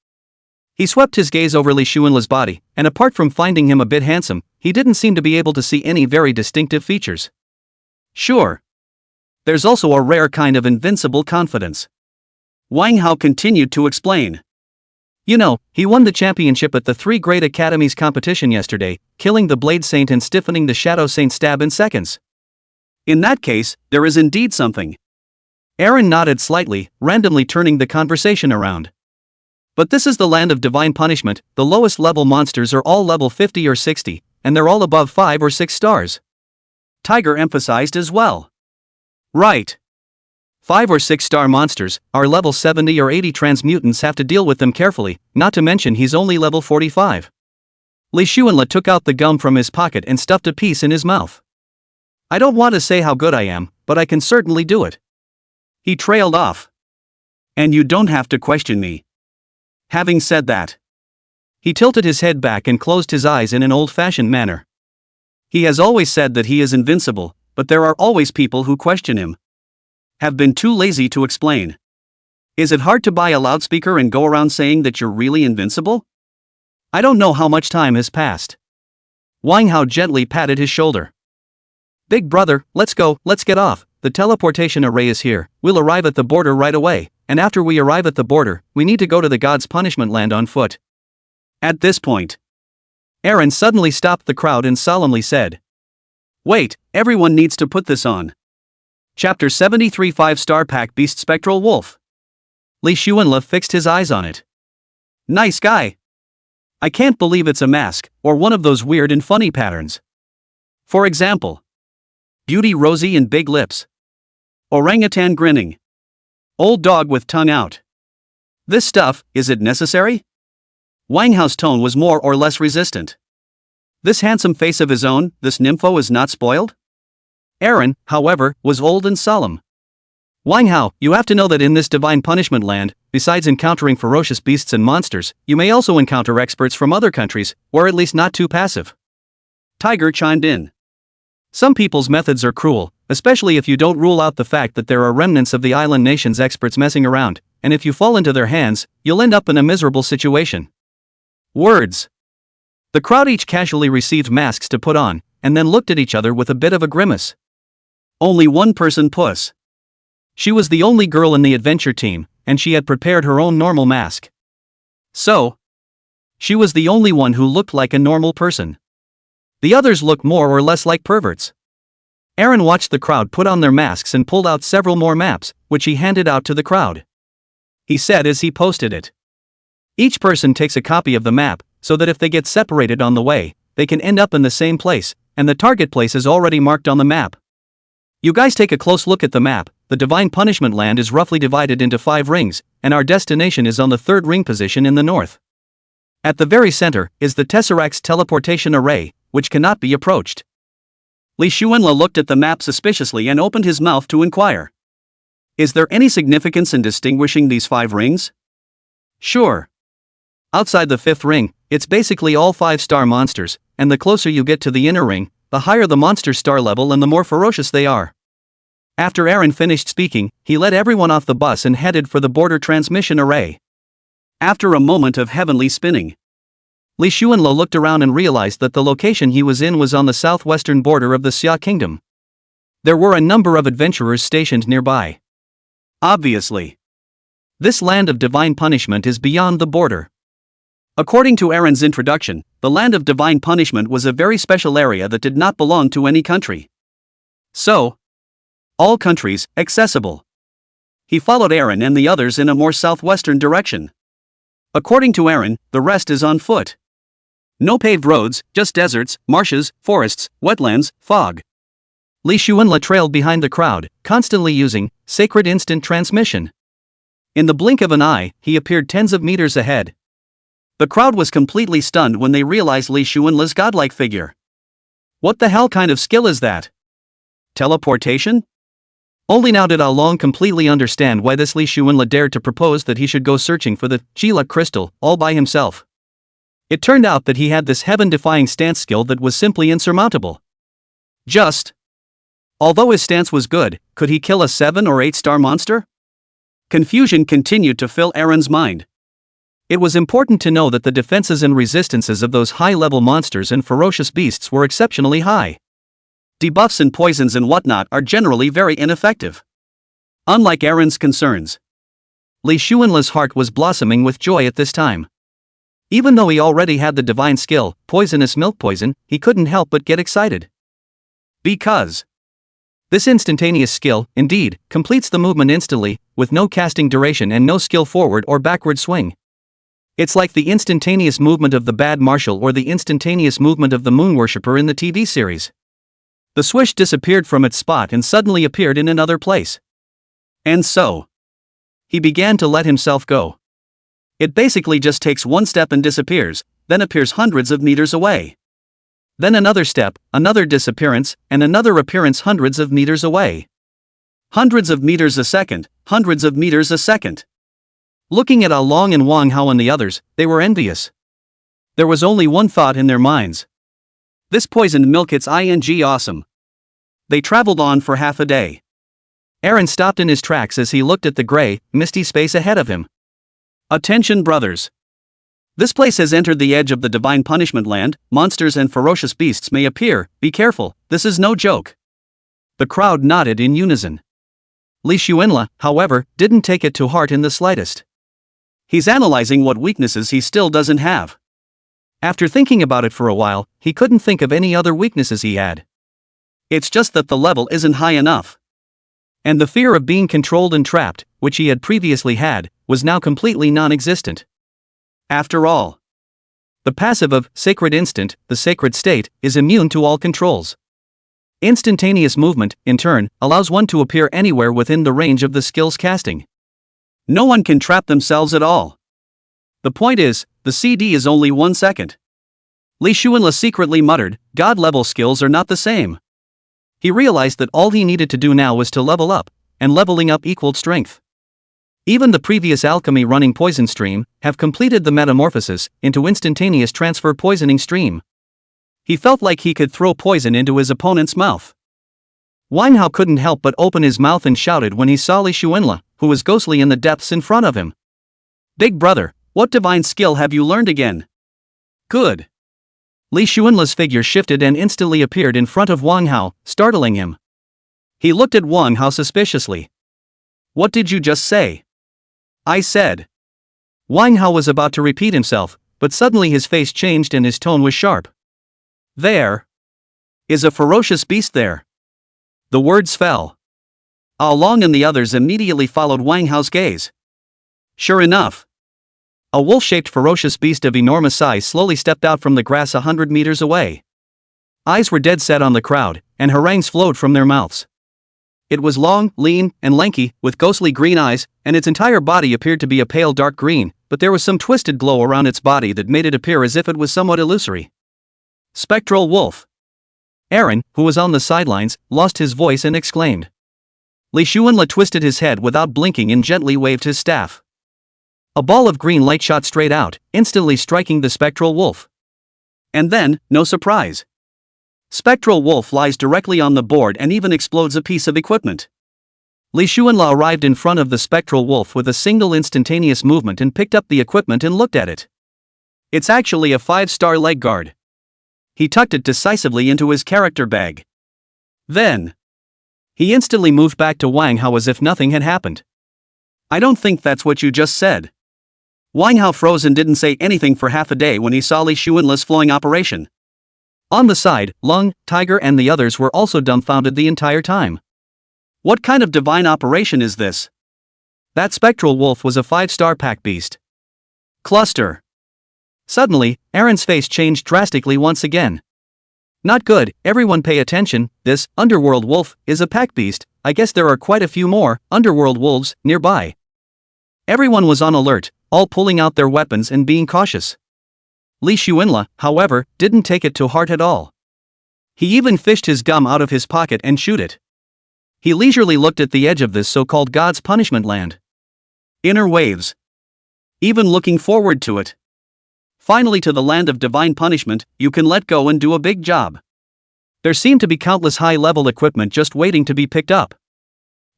He swept his gaze over Li Xuanla's body, and apart from finding him a bit handsome, he didn't seem to be able to see any very distinctive features. Sure. There's also a rare kind of invincible confidence. Wang Hao continued to explain. You know, he won the championship at the 3 Great Academies competition yesterday, killing the Blade Saint and stiffening the Shadow Saint stab in seconds. In that case, there is indeed something. Aaron nodded slightly, randomly turning the conversation around. But this is the land of divine punishment, the lowest level monsters are all level 50 or 60, and they're all above 5 or 6 stars. Tiger emphasized as well. Right. 5 or 6 star monsters, our level 70 or 80 transmutants have to deal with them carefully, not to mention he's only level 45. Li Xuanla took out the gum from his pocket and stuffed a piece in his mouth. I don't want to say how good I am, but I can certainly do it. He trailed off. And you don't have to question me. Having said that, he tilted his head back and closed his eyes in an old-fashioned manner. He has always said that he is invincible, but there are always people who question him. Have been too lazy to explain. Is it hard to buy a loudspeaker and go around saying that you're really invincible? I don't know how much time has passed. Wang Hao gently patted his shoulder. Big brother, let's go, let's get off. The teleportation array is here, we'll arrive at the border right away, and after we arrive at the border, we need to go to the god's punishment land on foot. At this point, Aaron suddenly stopped the crowd and solemnly said, Wait, everyone needs to put this on. Chapter 73 5-star pack Beast Spectral Wolf. Li Xuanla fixed his eyes on it. Nice guy. I can't believe it's a mask, or one of those weird and funny patterns. For example, Beauty Rosie and big lips. Orangutan grinning. Old dog with tongue out. This stuff, is it necessary? Wang Hao's tone was more or less resistant. This handsome face of his own, this nympho is not spoiled? Aaron, however, was old and solemn. Wang Hao, you have to know that in this divine punishment land, besides encountering ferocious beasts and monsters, you may also encounter experts from other countries, or at least not too passive. Tiger chimed in. Some people's methods are cruel, especially if you don't rule out the fact that there are remnants of the island nation's experts messing around, and if you fall into their hands, you'll end up in a miserable situation. Words. The crowd each casually received masks to put on, and then looked at each other with a bit of a grimace. Only one person puss. She was the only girl in the adventure team, and she had prepared her own normal mask. So, she was the only one who looked like a normal person. The others looked more or less like perverts. Aaron watched the crowd put on their masks and pulled out several more maps, which he handed out to the crowd. He said as he posted it. Each person takes a copy of the map, so that if they get separated on the way, they can end up in the same place, and the target place is already marked on the map. You guys take a close look at the map. The divine punishment land is roughly divided into 5 rings, and our destination is on the 3rd ring position in the north. At the very center is the Tesseract's teleportation array, which cannot be approached. Li Xuanla looked at the map suspiciously and opened his mouth to inquire. Is there any significance in distinguishing these 5 rings? Sure. Outside the 5th ring, it's basically all 5-star monsters, and the closer you get to the inner ring, the higher the monster star level and the more ferocious they are. After Aaron finished speaking, he led everyone off the bus and headed for the border transmission array. After a moment of heavenly spinning, Li Xuanla looked around and realized that the location he was in was on the southwestern border of the Xia Kingdom. There were a number of adventurers stationed nearby. Obviously, this land of divine punishment is beyond the border. According to Aaron's introduction, the land of divine punishment was a very special area that did not belong to any country. So, all countries, accessible. He followed Aaron and the others in a more southwestern direction. According to Aaron, the rest is on foot. No paved roads, just deserts, marshes, forests, wetlands, fog. Li Xuanla trailed behind the crowd, constantly using sacred instant transmission. In the blink of an eye, he appeared tens of meters ahead. The crowd was completely stunned when they realized Li Xuanla's godlike figure. What the hell kind of skill is that? Teleportation? Only now did Long completely understand why this Li Xuanla dared to propose that he should go searching for the Chila crystal all by himself. It turned out that he had this heaven-defying stance skill that was simply insurmountable. Although his stance was good, could he kill a 7 or 8 star monster? Confusion continued to fill Aaron's mind. It was important to know that the defenses and resistances of those high-level monsters and ferocious beasts were exceptionally high. Debuffs and poisons and whatnot are generally very ineffective. Unlike Aaron's concerns, Li Xuanla's heart was blossoming with joy at this time. Even though he already had the divine skill, poisonous milk poison, he couldn't help but get excited. Because this instantaneous skill, indeed, completes the movement instantly, with no casting duration and no skill forward or backward swing. It's like the instantaneous movement of the bad marshal or the instantaneous movement of the moon worshipper in the TV series. The swish disappeared from its spot and suddenly appeared in another place. And so, he began to let himself go. It basically just takes one step and disappears, then appears hundreds of meters away. Then another step, another disappearance, and another appearance hundreds of meters away. Hundreds of meters a second, hundreds of meters a second. Looking at Long and Wang Hao and the others, they were envious. There was only one thought in their minds. This poisoned milk, it's awesome. They traveled on for half a day. Aaron stopped in his tracks as he looked at the gray, misty space ahead of him. Attention, brothers. This place has entered the edge of the divine punishment land. Monsters and ferocious beasts may appear, be careful, this is no joke. The crowd nodded in unison. Li Xuanla, however, didn't take it to heart in the slightest. He's analyzing what weaknesses he still doesn't have. After thinking about it for a while, he couldn't think of any other weaknesses he had. It's just that the level isn't high enough. And the fear of being controlled and trapped, which he had previously had, was now completely non-existent. After all, the passive of Sacred Instant, the sacred state, is immune to all controls. Instantaneous movement, in turn, allows one to appear anywhere within the range of the skill's casting. No one can trap themselves at all. The point is, the CD is only 1 second. Li Xuanla secretly muttered, God-level skills are not the same. He realized that all he needed to do now was to level up, and leveling up equaled strength. Even the previous alchemy running poison stream have completed the metamorphosis into instantaneous transfer poisoning stream. He felt like he could throw poison into his opponent's mouth. Wang Hao couldn't help but open his mouth and shouted when he saw Li Xuanla, who was ghostly in the depths in front of him. Big brother, what divine skill have you learned again? Good. Li Xuanla's figure shifted and instantly appeared in front of Wang Hao, startling him. He looked at Wang Hao suspiciously. What did you just say? I said. Wang Hao was about to repeat himself, but suddenly his face changed and his tone was sharp. There is a ferocious beast there. The words fell. Long and the others immediately followed Wang Hao's gaze. Sure enough, a wolf-shaped ferocious beast of enormous size slowly stepped out from the grass 100 meters away. Eyes were dead set on the crowd, and harangues flowed from their mouths. It was long, lean, and lanky, with ghostly green eyes, and its entire body appeared to be a pale dark green, but there was some twisted glow around its body that made it appear as if it was somewhat illusory. Spectral wolf. Aaron, who was on the sidelines, lost his voice and exclaimed. Li Xuanla twisted his head without blinking and gently waved his staff. A ball of green light shot straight out, instantly striking the spectral wolf. And then, no surprise. Spectral wolf lies directly on the board and even explodes a piece of equipment. Li Xuanla arrived in front of the spectral wolf with a single instantaneous movement and picked up the equipment and looked at it. It's actually a 5-star leg guard. He tucked it decisively into his character bag. Then, he instantly moved back to Wang Hao as if nothing had happened. I don't think that's what you just said. Wang Hao froze and didn't say anything for half a day when he saw Li Xuanla's flowing operation. On the side, Lung, Tiger and the others were also dumbfounded the entire time. What kind of divine operation is this? That spectral wolf was a 5-star pack beast. Cluster. Suddenly, Aaron's face changed drastically once again. Not good, everyone pay attention, this underworld wolf is a pack beast. I guess there are quite a few more underworld wolves nearby. Everyone was on alert, all pulling out their weapons and being cautious. Li Shuinla, however, didn't take it to heart at all. He even fished his gum out of his pocket and chewed it. He leisurely looked at the edge of this so-called God's punishment land. Inner waves. Even looking forward to it. Finally, to the land of divine punishment, you can let go and do a big job. There seemed to be countless high-level equipment just waiting to be picked up.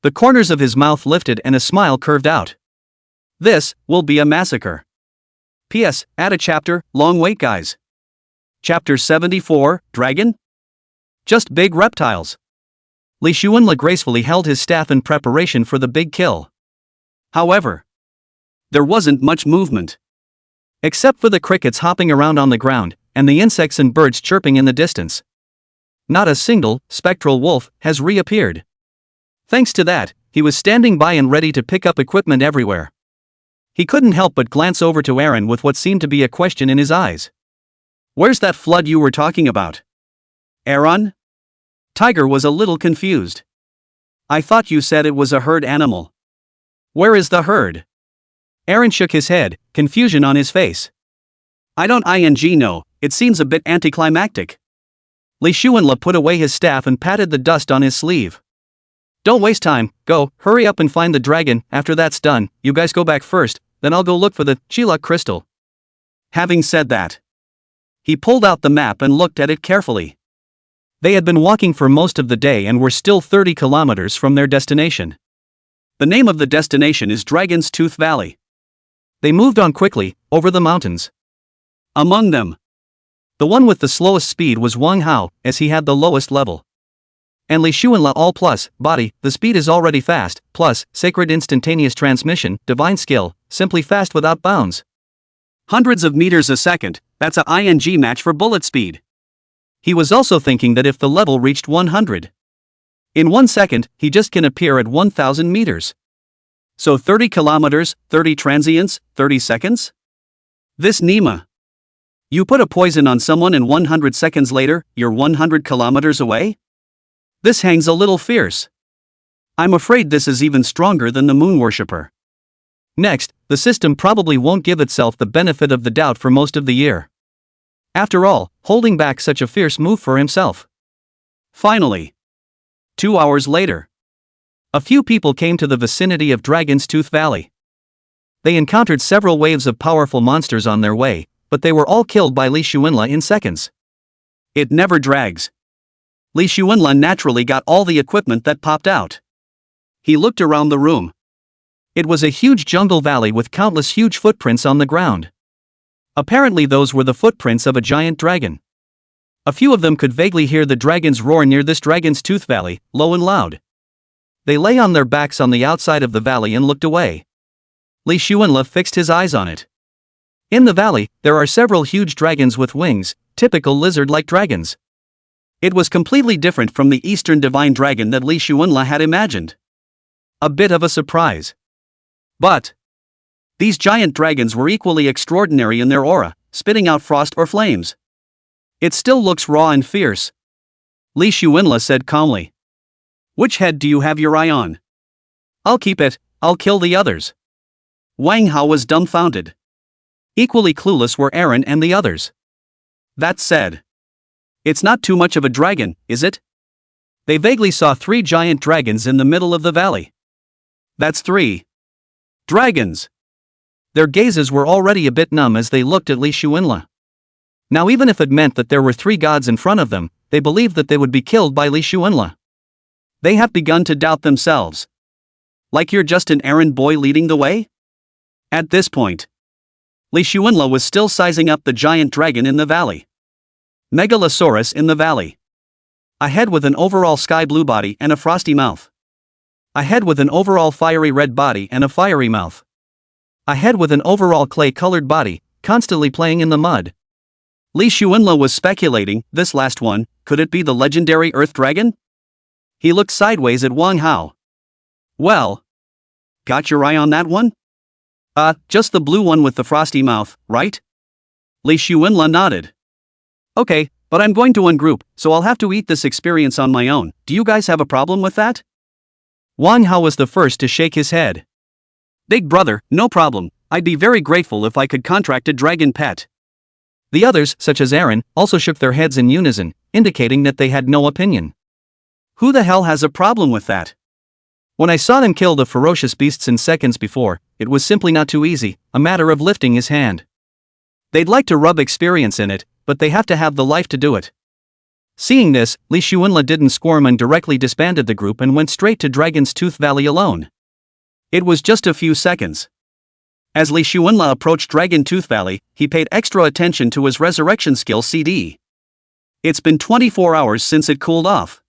The corners of his mouth lifted and a smile curved out. This will be a massacre. P.S. Add a chapter, long wait guys. Chapter 74, Dragon? Just big reptiles. Li Shuinla gracefully held his staff in preparation for the big kill. However, there wasn't much movement. Except for the crickets hopping around on the ground, and the insects and birds chirping in the distance. Not a single spectral wolf has reappeared. Thanks to that, he was standing by and ready to pick up equipment everywhere. He couldn't help but glance over to Aaron with what seemed to be a question in his eyes. Where's that flood you were talking about? Aaron? Tiger was a little confused. I thought you said it was a herd animal. Where is the herd? Aaron shook his head, confusion on his face. I don't know, it seems a bit anticlimactic. Li Shuinla put away his staff and patted the dust on his sleeve. Don't waste time, go, hurry up and find the dragon. After that's done, you guys go back first, then I'll go look for the Chilak crystal. Having said that, he pulled out the map and looked at it carefully. They had been walking for most of the day and were still 30 kilometers from their destination. The name of the destination is Dragon's Tooth Valley. They moved on quickly, over the mountains. Among them, the one with the slowest speed was Wang Hao, as he had the lowest level. And Li Shuinla all plus, body, the speed is already fast, plus, sacred instantaneous transmission, divine skill, simply fast without bounds. Hundreds of meters a second, that's a ING match for bullet speed. He was also thinking that if the level reached 100. In 1 second, he just can appear at 1000 meters. So 30 kilometers, 30 transients, 30 seconds? This Nima. You put a poison on someone and 100 seconds later, you're 100 kilometers away? This hangs a little fierce. I'm afraid this is even stronger than the moon worshipper. Next, the system probably won't give itself the benefit of the doubt for most of the year. After all, holding back such a fierce move for himself. Finally, 2 hours later, a few people came to the vicinity of Dragon's Tooth Valley. They encountered several waves of powerful monsters on their way, but they were all killed by Li Shuinla in seconds. It never drags. Li Shuinla naturally got all the equipment that popped out. He looked around the room. It was a huge jungle valley with countless huge footprints on the ground. Apparently those were the footprints of a giant dragon. A few of them could vaguely hear the dragon's roar near this Dragon's Tooth Valley, low and loud. They lay on their backs on the outside of the valley and looked away. Li Shuinla fixed his eyes on it. In the valley, there are several huge dragons with wings, typical lizard-like dragons. It was completely different from the Eastern Divine Dragon that Li Shuinla had imagined. A bit of a surprise. But these giant dragons were equally extraordinary in their aura, spitting out frost or flames. It still looks raw and fierce. Li Shuinla said calmly. Which head do you have your eye on? I'll keep it, I'll kill the others. Wang Hao was dumbfounded. Equally clueless were Aaron and the others. That said, it's not too much of a dragon, is it? They vaguely saw 3 giant dragons in the middle of the valley. That's 3 dragons. Their gazes were already a bit numb as they looked at Li Shuinla. Now even if it meant that there were 3 gods in front of them, they believed that they would be killed by Li Shuinla. They have begun to doubt themselves. Like you're just an errand boy leading the way? At this point, Li Shuinla was still sizing up the giant dragon in the valley. Megalosaurus in the valley. A head with an overall sky blue body and a frosty mouth. A head with an overall fiery red body and a fiery mouth. A head with an overall clay-colored body, constantly playing in the mud. Li Shuinla was speculating, this last one, could it be the legendary Earth Dragon? He looked sideways at Wang Hao. Well, got your eye on that one? Just the blue one with the frosty mouth, right? Li Shuenla nodded. Okay, but I'm going to ungroup, so I'll have to eat this experience on my own. Do you guys have a problem with that? Manhwa was the first to shake his head. Big brother, no problem. I'd be very grateful if I could contract a dragon pet. The others, such as Aaron, also shook their heads in unison, indicating that they had no opinion. Who the hell has a problem with that? When I saw them kill the ferocious beasts in seconds before, it was simply not too easy, a matter of lifting his hand. They'd like to rub experience in it, but they have to have the life to do it. Seeing this, Li Shuenla didn't squirm and directly disbanded the group and went straight to Dragon's Tooth Valley alone. It was just a few seconds. As Li Shuenla approached Dragon Tooth Valley, he paid extra attention to his resurrection skill CD. It's been 24 hours since it cooled off.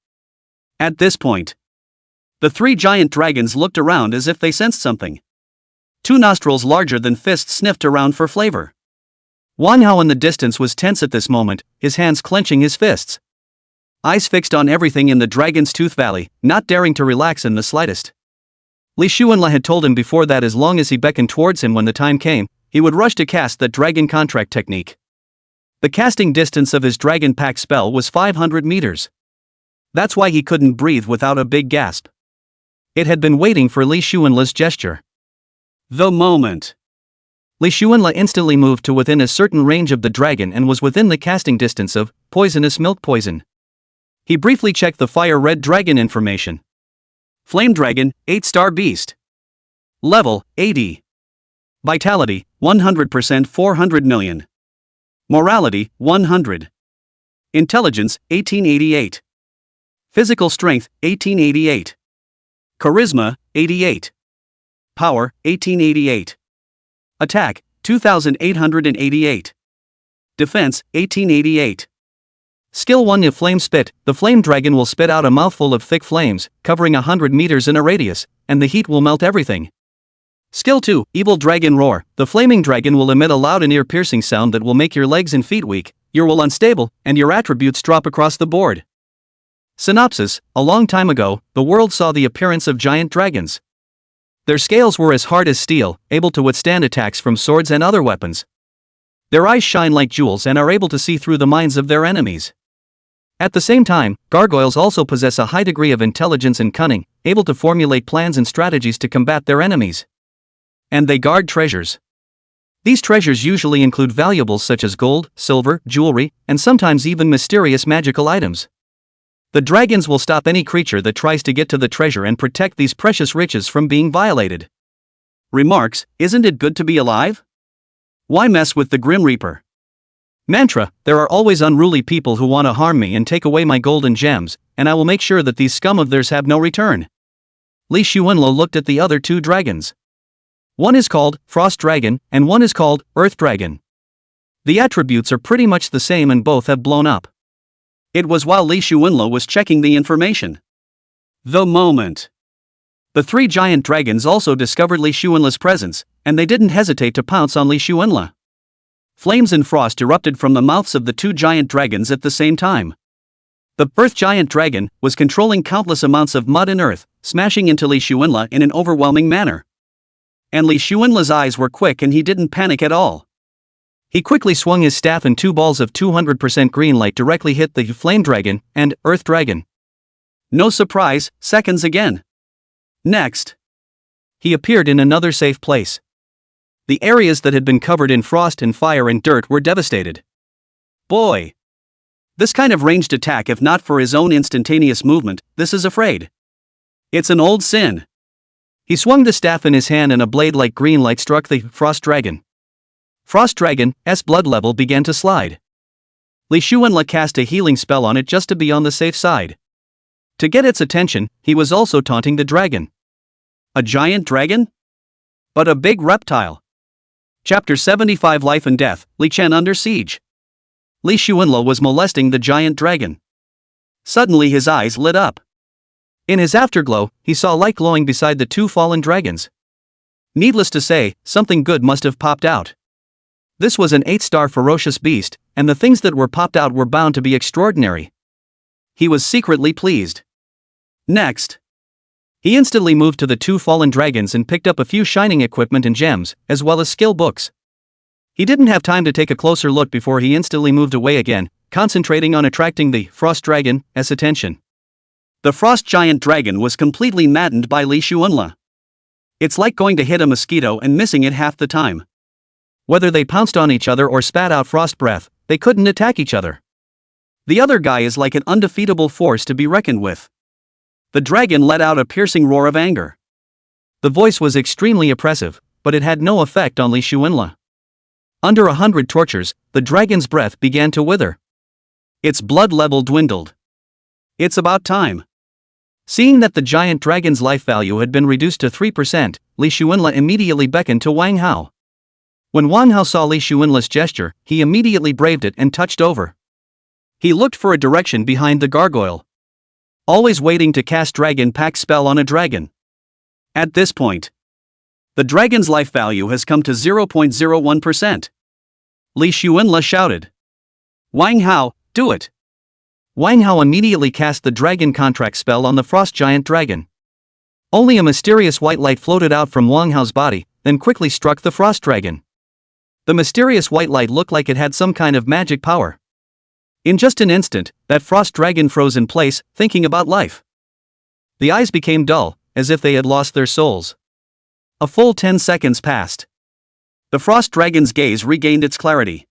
At this point, the three giant dragons looked around as if they sensed something. Two nostrils larger than fists sniffed around for flavor. Manhwa in the distance was tense at this moment, his hands clenching his fists. Eyes fixed on everything in the Dragon's Tooth Valley, not daring to relax in the slightest. Li Shuenla had told him before that as long as he beckoned towards him when the time came, he would rush to cast that dragon contract technique. The casting distance of his dragon pack spell was 500 meters. That's why he couldn't breathe without a big gasp. It had been waiting for Li Shuenla's gesture. The moment. Li Shuenla instantly moved to within a certain range of the dragon and was within the casting distance of poisonous milk poison. He briefly checked the fire-red dragon information. Flame Dragon, 8-star beast. Level, 80. Vitality, 100% 400 million. Morality, 100. Intelligence, 1888. Physical strength, 1888. Charisma, 88. Power, 1888. Attack, 2888. Defense, 1888. Skill 1 of Flame Spit, the flame dragon will spit out a mouthful of thick flames, covering 100 meters in a radius, and the heat will melt everything. Skill 2, Evil Dragon Roar, the flaming dragon will emit a loud and ear-piercing sound that will make your legs and feet weak, your will unstable, and your attributes drop across the board. Synopsis: a long time ago, the world saw the appearance of giant dragons. Their scales were as hard as steel, able to withstand attacks from swords and other weapons. Their eyes shine like jewels and are able to see through the minds of their enemies. At the same time, gargoyles also possess a high degree of intelligence and cunning, able to formulate plans and strategies to combat their enemies. And they guard treasures. These treasures usually include valuables such as gold, silver, jewelry, and sometimes even mysterious magical items. The dragons will stop any creature that tries to get to the treasure and protect these precious riches from being violated. Remarks: isn't it good to be alive? Why mess with the Grim Reaper? Mantra: there are always unruly people who want to harm me and take away my gold and gems, and I will make sure that these scum of theirs have no return. Li Shuenla looked at the other two dragons. One is called Frost Dragon, and one is called Earth Dragon. The attributes are pretty much the same and both have blown up. It was while Li Shuenla was checking the information. The moment. The three giant dragons also discovered Li Shuenla's presence, and they didn't hesitate to pounce on Li Shuenla. Flames and frost erupted from the mouths of the two giant dragons at the same time. The Earth Giant Dragon was controlling countless amounts of mud and earth, smashing into Li Shuenla in an overwhelming manner. And Li Shuenla's eyes were quick and he didn't panic at all. He quickly swung his staff and two balls of 200% green light directly hit the Flame Dragon and Earth Dragon. No surprise, seconds again. Next, he appeared in another safe place. The areas that had been covered in frost and fire and dirt were devastated. Boy! This kind of ranged attack, if not for his own instantaneous movement, this is afraid. It's an old sin. He swung the staff in his hand and a blade like green light struck the Frost Dragon. Frost Dragon's blood level began to slide. Li Shuenla cast a healing spell on it just to be on the safe side. To get its attention, he was also taunting the dragon. A giant dragon? But a big reptile. Chapter 75: Life and Death, Li Chen under siege. Li Shuenla was molesting the giant dragon. Suddenly his eyes lit up. In his afterglow, he saw light glowing beside the two fallen dragons. Needless to say, something good must have popped out. This was an 8-star ferocious beast, and the things that were popped out were bound to be extraordinary. He was secretly pleased. Next, he instantly moved to the two fallen dragons and picked up a few shining equipment and gems, as well as skill books. He didn't have time to take a closer look before he instantly moved away again, concentrating on attracting the Frost Dragon's attention. The Frost Giant Dragon was completely maddened by Li Xuanla. It's like going to hit a mosquito and missing it half the time. Whether they pounced on each other or spat out frost breath, they couldn't attack each other. The other guy is like an undefeatable force to be reckoned with. The dragon let out a piercing roar of anger. The voice was extremely oppressive, but it had no effect on Li Xuanla. Under 100 tortures, the dragon's breath began to wither. Its blood level dwindled. It's about time. Seeing that the giant dragon's life value had been reduced to 3%, Li Xuanla immediately beckoned to Wang Hao. When Wang Hao saw Li Xuanla's gesture, he immediately braved it and touched over. He looked for a direction behind the gargoyle, always waiting to cast Dragon Pack spell on a dragon. At this point, the dragon's life value has come to 0.01%. Li Xuanla shouted. Wang Hao, do it! Wang Hao immediately cast the dragon contract spell on the frost giant dragon. Only a mysterious white light floated out from Wang Hao's body, then quickly struck the frost dragon. The mysterious white light looked like it had some kind of magic power. In just an instant, that frost dragon froze in place, thinking about life. The eyes became dull, as if they had lost their souls. A full 10 seconds passed. The frost dragon's gaze regained its clarity.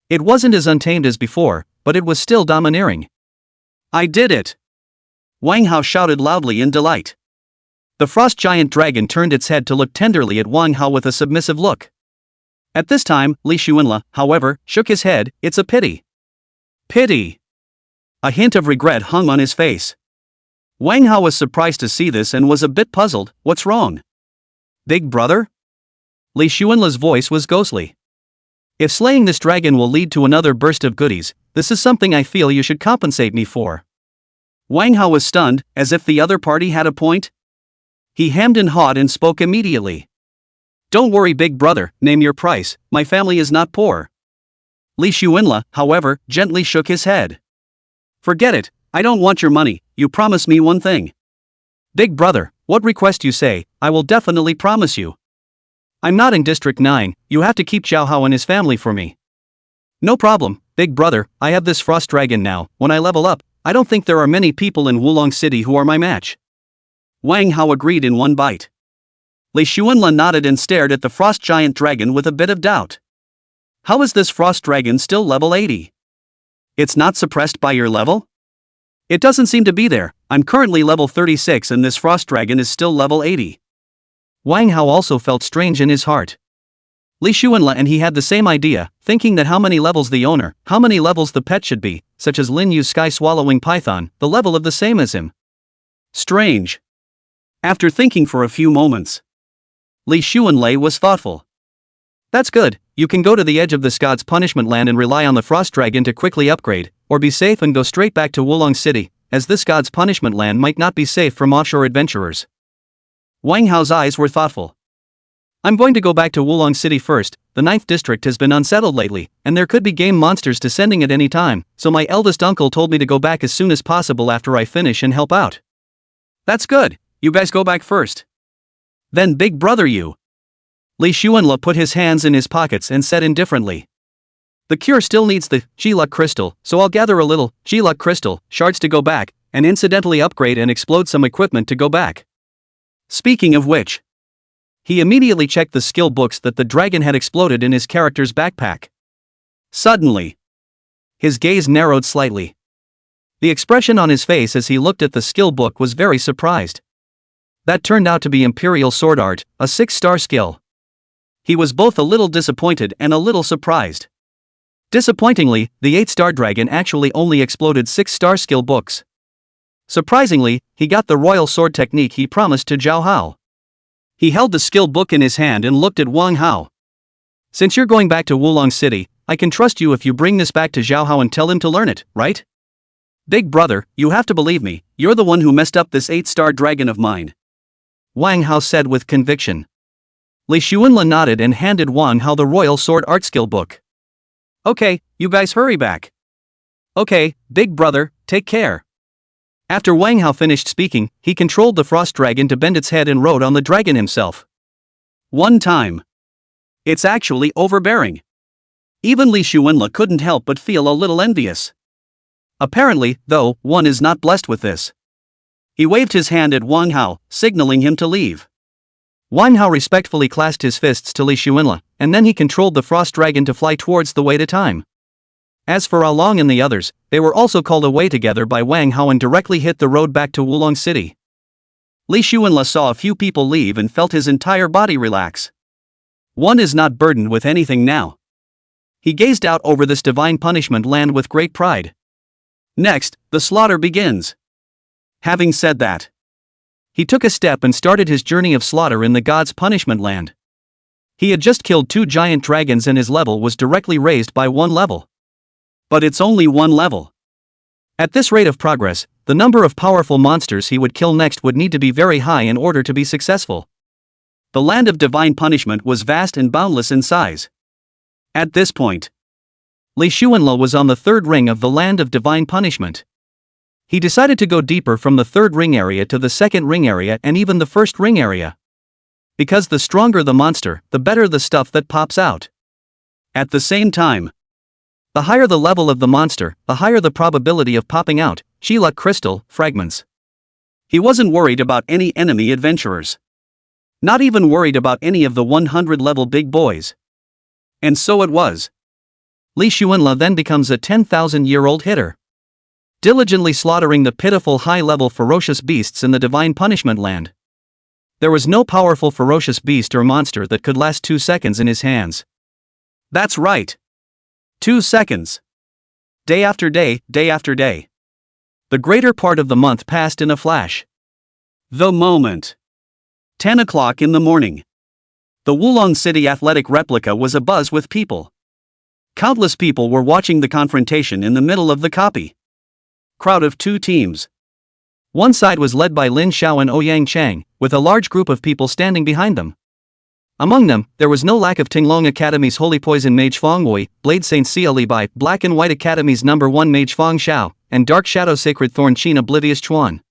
It wasn't as untamed as before, but it was still domineering. I did it! Wang Hao shouted loudly in delight. The frost giant dragon turned its head to look tenderly at Wang Hao with a submissive look. At this time, Li Xuanla, however, shook his head. It's a pity. Pity! A hint of regret hung on his face. Wang Hao was surprised to see this and was a bit puzzled. What's wrong? Big brother? Li Xuanla's voice was ghostly. If slaying this dragon will lead to another burst of goodies, this is something I feel you should compensate me for. Wang Hao was stunned, as if the other party had a point. He hemmed and hawed and spoke immediately. Don't worry, big brother, name your price, my family is not poor. Li Xuanla, however, gently shook his head. Forget it, I don't want your money, you promise me one thing. Big brother, what request you say, I will definitely promise you. I'm not in District 9, you have to keep Zhao Hao and his family for me. No problem, big brother, I have this frost dragon now, when I level up, I don't think there are many people in Wulong City who are my match. Wang Hao agreed in one bite. Li Xuanla nodded and stared at the frost giant dragon with a bit of doubt. How is this frost dragon still level 80? It's not suppressed by your level? It doesn't seem to be there, I'm currently level 36 and this frost dragon is still level 80. Wang Hao also felt strange in his heart. Li Xuanla and he had the same idea, thinking that how many levels the owner, how many levels the pet should be, such as Lin Yu's sky-swallowing python, the level of the same as him. Strange. After thinking for a few moments, Li Xuanla was thoughtful. That's good, you can go to the edge of the God's punishment land and rely on the frost dragon to quickly upgrade, or be safe and go straight back to Wulong City, as this God's punishment land might not be safe from offshore adventurers. Wang Hao's eyes were thoughtful. I'm going to go back to Wulong City first, the 9th district has been unsettled lately, and there could be game monsters descending at any time, so my eldest uncle told me to go back as soon as possible after I finish and help out. That's good, you guys go back first. Then big brother you. Li Xuanla put his hands in his pockets and said indifferently. The cure still needs the G-Luck crystal, so I'll gather a little G-Luck crystal shards to go back, and incidentally upgrade and explode some equipment to go back. Speaking of which, he immediately checked the skill books that the dragon had exploded in his character's backpack. Suddenly, his gaze narrowed slightly. The expression on his face as he looked at the skill book was very surprised. That turned out to be Imperial Sword Art, a 6-star skill. He was both a little disappointed and a little surprised. Disappointingly, the 8-star dragon actually only exploded 6-star skill books. Surprisingly, he got the royal sword technique he promised to Zhao Hao. He held the skill book in his hand and looked at Wang Hao. Since you're going back to Wulong City, I can trust you if you bring this back to Zhao Hao and tell him to learn it, right? Big brother, you have to believe me, you're the one who messed up this 8-star dragon of mine. Wang Hao said with conviction. Li Xuanla nodded and handed Wang Hao the royal sword art skill book. Okay, you guys hurry back. Okay, big brother, take care. After Wang Hao finished speaking, he controlled the frost dragon to bend its head and rode on the dragon himself. One time. It's actually overbearing. Even Li Shuenla couldn't help but feel a little envious. Apparently, though, one is not blessed with this. He waved his hand at Wang Hao, signaling him to leave. Wang Hao respectfully clasped his fists to Li Shuenla, and then he controlled the frost dragon to fly towards the Wei to time. As for Along and the others, they were also called away together by Wang Hao and directly hit the road back to Wulong City. Li Shuenla saw a few people leave and felt his entire body relax. One is not burdened with anything now. He gazed out over this divine punishment land with great pride. Next, the slaughter begins. Having said that, he took a step and started his journey of slaughter in the god's punishment land. He had just killed 2 giant dragons and his level was directly raised by 1 level. But it's only 1 level. At this rate of progress, the number of powerful monsters he would kill next would need to be very high in order to be successful. The land of divine punishment was vast and boundless in size. At this point, Li Shuenla was on the 3rd ring of the land of divine punishment. He decided to go deeper from the 3rd ring area to the 2nd ring area and even the 1st ring area. Because the stronger the monster, the better the stuff that pops out. At the same time, the higher the level of the monster, the higher the probability of popping out Sheluck crystal fragments. He wasn't worried about any enemy adventurers. Not even worried about any of the 100 level big boys. And so it was. Li Shuenla then becomes a 10,000-year-old hitter, diligently slaughtering the pitiful high-level ferocious beasts in the divine punishment land. There was no powerful ferocious beast or monster that could last 2 seconds in his hands. That's right. 2 seconds. Day after day, day after day. The greater part of the month passed in a flash. The moment. 10 o'clock in the morning. The Wulong City athletic replica was abuzz with people. Countless people were watching the confrontation in the middle of the copy. Crowd of 2 teams. One side was led by Lin Xiao and Ouyang Chang, with a large group of people standing behind them. Among them, there was no lack of Tinglong Academy's Holy Poison Mage Fong Wei, Blade Saint Xia Li Bai, Black and White Academy's #1 Mage Fong Xiao, and Dark Shadow Sacred Thorn Qin Oblivious Chuan.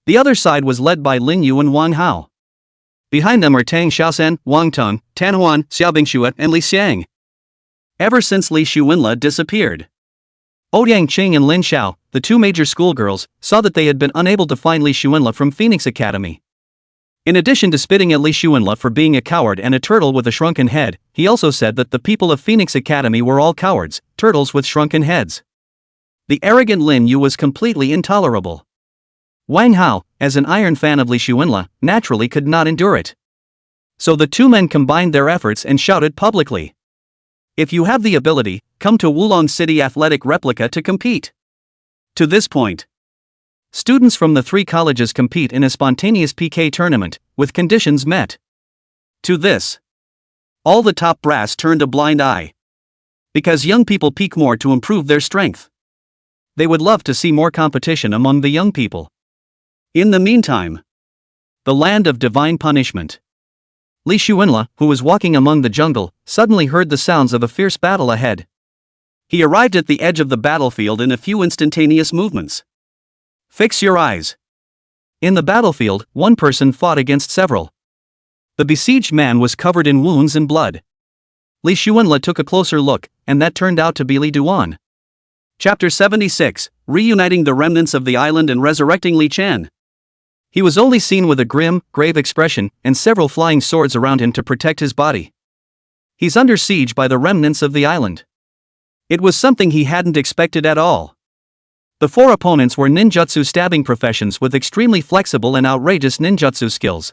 The other side was led by Lin Yu and Wang Hao. Behind them are Tang Xiaosen, Wang Tong, Tan Huan, Xiaobing Xue, and Li Xiang. Ever since Li Shuenla disappeared, Ouyang Qing and Lin Xiao, the 2 major schoolgirls, saw that they had been unable to find Li Shuenla from Phoenix Academy. In addition to spitting at Li Shuenla for being a coward and a turtle with a shrunken head, he also said that the people of Phoenix Academy were all cowards, turtles with shrunken heads. The arrogant Lin Yu was completely intolerable. Wang Hao, as an iron fan of Li Shuenla, naturally could not endure it. So the 2 men combined their efforts and shouted publicly, "If you have the ability, come to Wulong City Athletic Replica to compete." To this point, students from the 3 colleges compete in a spontaneous PK tournament, with conditions met. To this, all the top brass turned a blind eye. Because young people peak more to improve their strength. They would love to see more competition among the young people. In the meantime, the land of divine punishment. Li Shuenla, who was walking among the jungle, suddenly heard the sounds of a fierce battle ahead. He arrived at the edge of the battlefield in a few instantaneous movements. Fix your eyes. In the battlefield, one person fought against several. The besieged man was covered in wounds and blood. Li Shuenla took a closer look, and that turned out to be Li Duan. Chapter 76, Reuniting the Remnants of the Island and Resurrecting Li Chen. He was only seen with a grim, grave expression, and several flying swords around him to protect his body. He's under siege by the remnants of the island. It was something he hadn't expected at all. The 4 opponents were ninjutsu stabbing professions with extremely flexible and outrageous ninjutsu skills.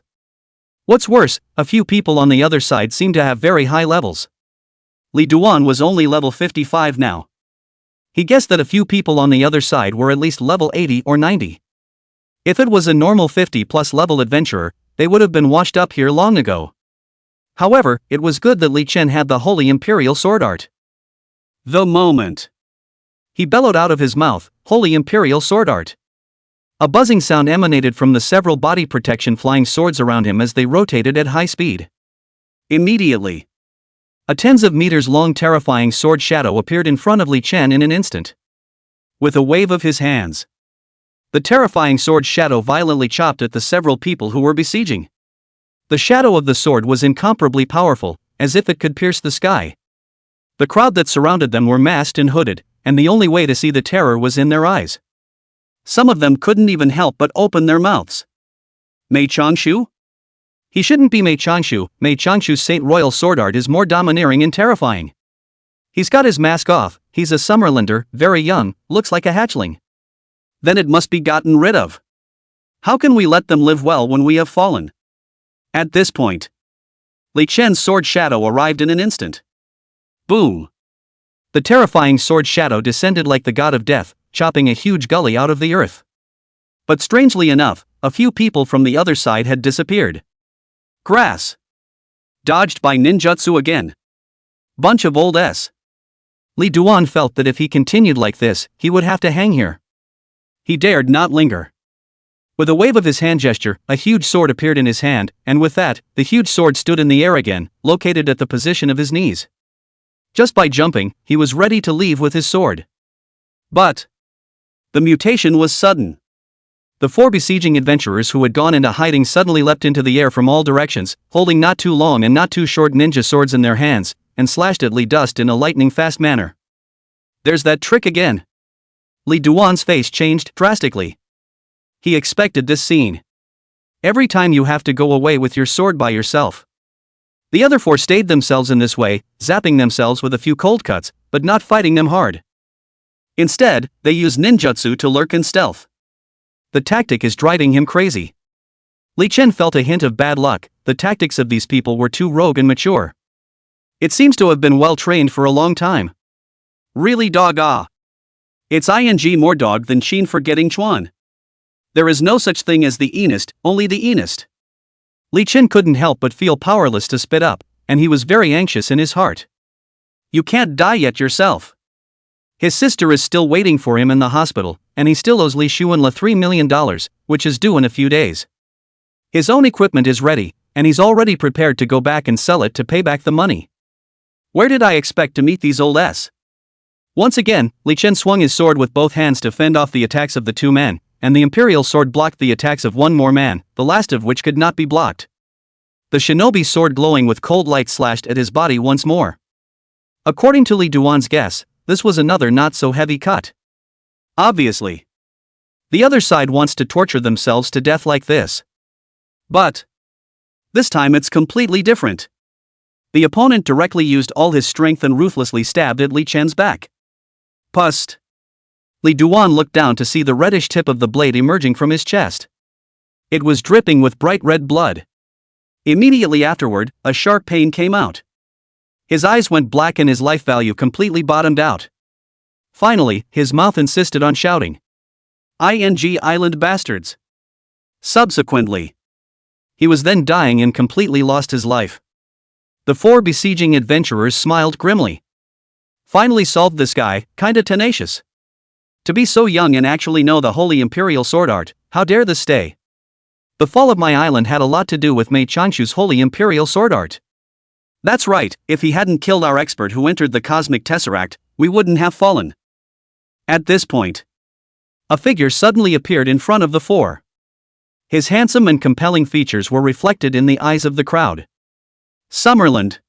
What's worse, a few people on the other side seemed to have very high levels. Li Duan was only level 55 now. He guessed that a few people on the other side were at least level 80 or 90. If it was a normal 50+ level adventurer, they would have been washed up here long ago. However, it was good that Li Chen had the Holy Imperial Sword Art. The moment he bellowed out of his mouth, "Holy Imperial Sword Art." A buzzing sound emanated from the several body protection flying swords around him as they rotated at high speed. Immediately, a tens of meters long terrifying sword shadow appeared in front of Li Chen in an instant. With a wave of his hands, the terrifying sword shadow violently chopped at the several people who were besieging. The shadow of the sword was incomparably powerful, as if it could pierce the sky. The crowd that surrounded them were masked and hooded, and the only way to see the terror was in their eyes. Some of them couldn't even help but open their mouths. Mei Changshu? He shouldn't be Mei Changshu. Mei Changshu's Saint Royal sword art is more domineering and terrifying. He's got his mask off, he's a Summerlander, very young, looks like a hatchling. Then it must be gotten rid of. How can we let them live well when we have fallen? At this point, Li Chen's sword shadow arrived in an instant. Boom! The terrifying sword shadow descended like the god of death, chopping a huge gully out of the earth. But strangely enough, a few people from the other side had disappeared. Grass. Dodged by ninjutsu again. Bunch of old s. Li Duan felt that if he continued like this, he would have to hang here. He dared not linger. With a wave of his hand gesture, a huge sword appeared in his hand, and with that, the huge sword stood in the air again, located at the position of his knees. Just by jumping, he was ready to leave with his sword. But the mutation was sudden. The 4 besieging adventurers who had gone into hiding suddenly leapt into the air from all directions, holding not too long and not too short ninja swords in their hands, and slashed at Li Dust in a lightning-fast manner. There's that trick again. Li Duan's face changed drastically. He expected this scene. Every time you have to go away with your sword by yourself. The other 4 stayed themselves in this way, zapping themselves with a few cold cuts, but not fighting them hard. Instead, they use ninjutsu to lurk in stealth. The tactic is driving him crazy. Li Chen felt a hint of bad luck. The tactics of these people were too rogue and mature. It seems to have been well trained for a long time. Really dog ah. It's ing more dog than Qin for getting Chuan. There is no such thing as the Enist, only the Enist. Li Chen couldn't help but feel powerless to spit up, and he was very anxious in his heart. You can't die yet yourself. His sister is still waiting for him in the hospital, and he still owes Li Shuanla $3 million, which is due in a few days. His own equipment is ready, and he's already prepared to go back and sell it to pay back the money. Where did I expect to meet these old s? Once again, Li Chen swung his sword with both hands to fend off the attacks of the 2 men, and the imperial sword blocked the attacks of 1 more man, the last of which could not be blocked. The shinobi sword glowing with cold light slashed at his body once more. According to Li Duan's guess, this was another not-so-heavy cut. Obviously. The other side wants to torture themselves to death like this. But this time it's completely different. The opponent directly used all his strength and ruthlessly stabbed at Li Chen's back. Pust. Li Duan looked down to see the reddish tip of the blade emerging from his chest. It was dripping with bright red blood. Immediately afterward, a sharp pain came out. His eyes went black and his life value completely bottomed out. Finally, his mouth insisted on shouting. ING Island bastards. Subsequently, he was then dying and completely lost his life. The 4 besieging adventurers smiled grimly. Finally solved this guy, kinda tenacious. To be so young and actually know the holy imperial sword art, how dare this stay? The fall of my island had a lot to do with Mei Changshu's holy imperial sword art. That's right, if he hadn't killed our expert who entered the cosmic tesseract, we wouldn't have fallen. At this point, a figure suddenly appeared in front of the 4. His handsome and compelling features were reflected in the eyes of the crowd. Summerland.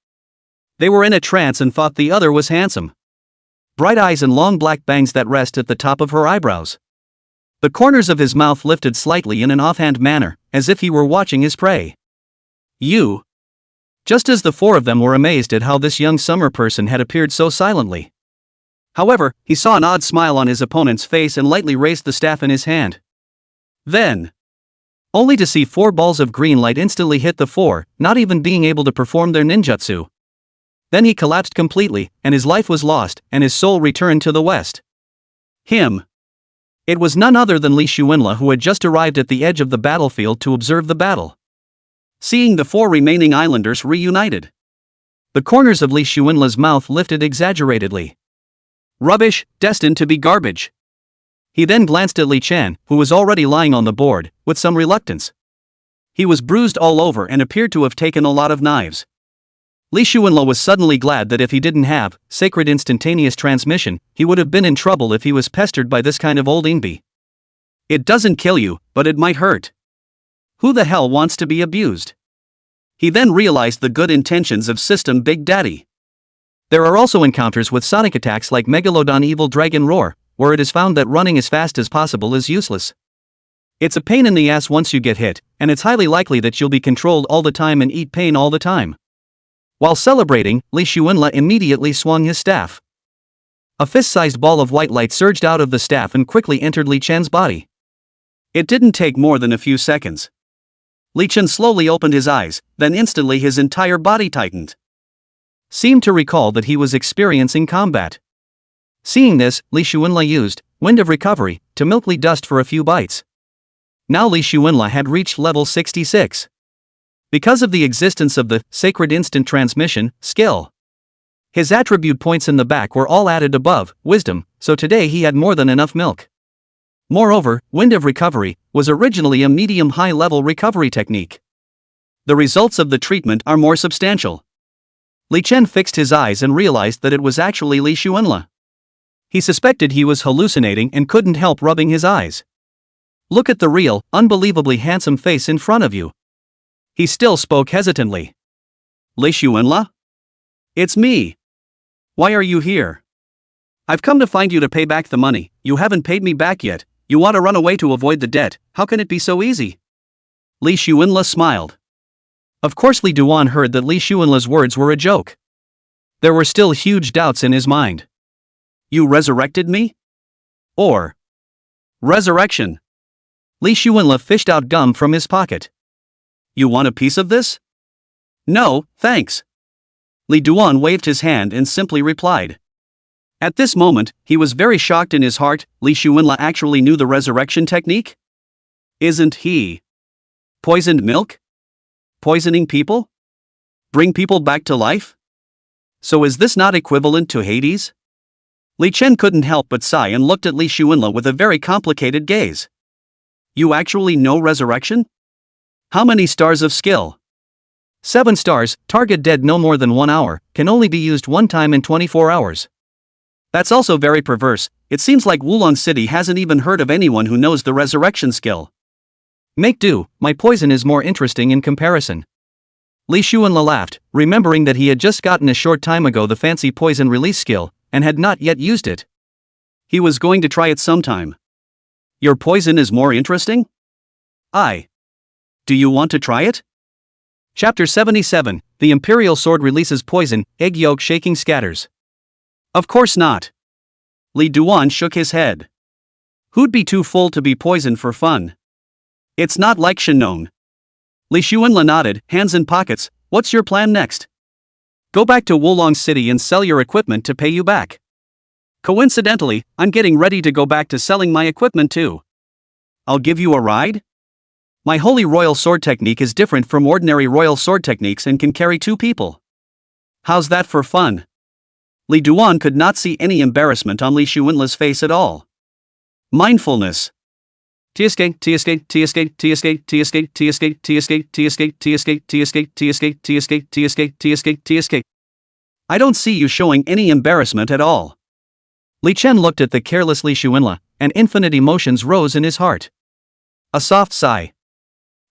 They were in a trance and thought the other was handsome. Bright eyes and long black bangs that rest at the top of her eyebrows. The corners of his mouth lifted slightly in an offhand manner, as if he were watching his prey. You. Just as the 4 of them were amazed at how this young summer person had appeared so silently. However, he saw an odd smile on his opponent's face and lightly raised the staff in his hand. Then, only to see 4 balls of green light instantly hit the 4, not even being able to perform their ninjutsu. Then he collapsed completely, and his life was lost, and his soul returned to the west. Him. It was none other than Li Shuanla who had just arrived at the edge of the battlefield to observe the battle. Seeing the 4 remaining islanders reunited, the corners of Li Shuanla's mouth lifted exaggeratedly. Rubbish, destined to be garbage. He then glanced at Li Chen, who was already lying on the board, with some reluctance. He was bruised all over and appeared to have taken a lot of knives. Li Shuanla was suddenly glad that if he didn't have sacred instantaneous transmission, he would have been in trouble if he was pestered by this kind of old Ingbi. It doesn't kill you, but it might hurt. Who the hell wants to be abused? He then realized the good intentions of System Big Daddy. There are also encounters with sonic attacks like Megalodon Evil Dragon Roar, where it is found that running as fast as possible is useless. It's a pain in the ass once you get hit, and it's highly likely that you'll be controlled all the time and eat pain all the time. While celebrating, Li Xuanla immediately swung his staff. A fist-sized ball of white light surged out of the staff and quickly entered Li Chen's body. It didn't take more than a few seconds. Li Chen slowly opened his eyes, then instantly his entire body tightened. Seemed to recall that he was experiencing combat. Seeing this, Li Xuanla used Wind of Recovery to milk Li Dust for a few bites. Now Li Xuanla had reached level 66. Because of the existence of the Sacred Instant Transmission skill. His attribute points in the back were all added above Wisdom, so today he had more than enough milk. Moreover, Wind of Recovery was originally a medium-high level recovery technique. The results of the treatment are more substantial. Li Chen fixed his eyes and realized that it was actually Li Xuanla. He suspected he was hallucinating and couldn't help rubbing his eyes. Look at the real, unbelievably handsome face in front of you. He still spoke hesitantly. Li Xuanla? It's me. Why are you here? I've come to find you to pay back the money. You haven't paid me back yet. You want to run away to avoid the debt. How can it be so easy? Li Xuanla smiled. Of course Li Duan heard that Li Xuanla's words were a joke. There were still huge doubts in his mind. You resurrected me? Or resurrection? Li Xuanla fished out gum from his pocket. You want a piece of this? No, thanks. Li Duan waved his hand and simply replied. At this moment, he was very shocked in his heart. Li Xuanla actually knew the resurrection technique? Isn't he poisoned milk? Poisoning people? Bring people back to life? So is this not equivalent to Hades? Li Chen couldn't help but sigh and looked at Li Xuanla with a very complicated gaze. You actually know resurrection? How many stars of skill? 7 stars, target dead no more than 1 hour, can only be used one time in 24 hours. That's also very perverse. It seems like Wulong City hasn't even heard of anyone who knows the resurrection skill. Make do, my poison is more interesting in comparison. Li Xuanla laughed, remembering that he had just gotten a short time ago the fancy poison release skill, and had not yet used it. He was going to try it sometime. Your poison is more interesting? Do you want to try it? Chapter 77, The Imperial Sword Releases Poison, Egg Yolk Shaking Scatters. Of course not. Li Duan shook his head. Who'd be too full to be poisoned for fun? It's not like Shannon. Li Xuanla nodded, hands in pockets. What's your plan next? Go back to Wulong City and sell your equipment to pay you back. Coincidentally, I'm getting ready to go back to selling my equipment too. I'll give you a ride? My holy royal sword technique is different from ordinary royal sword techniques and can carry 2 people. How's that for fun? Li Duan could not see any embarrassment on Li Xuanla's face at all. Mindfulness. TSK, TSK, TSK, TSK, TSK, TSK, TSK, TSK, TSK, TSK, TSK, TSK, TSK, TSK, TSK. I don't see you showing any embarrassment at all. Li Chen looked at the careless Li Xuanla, and infinite emotions rose in his heart. A soft sigh.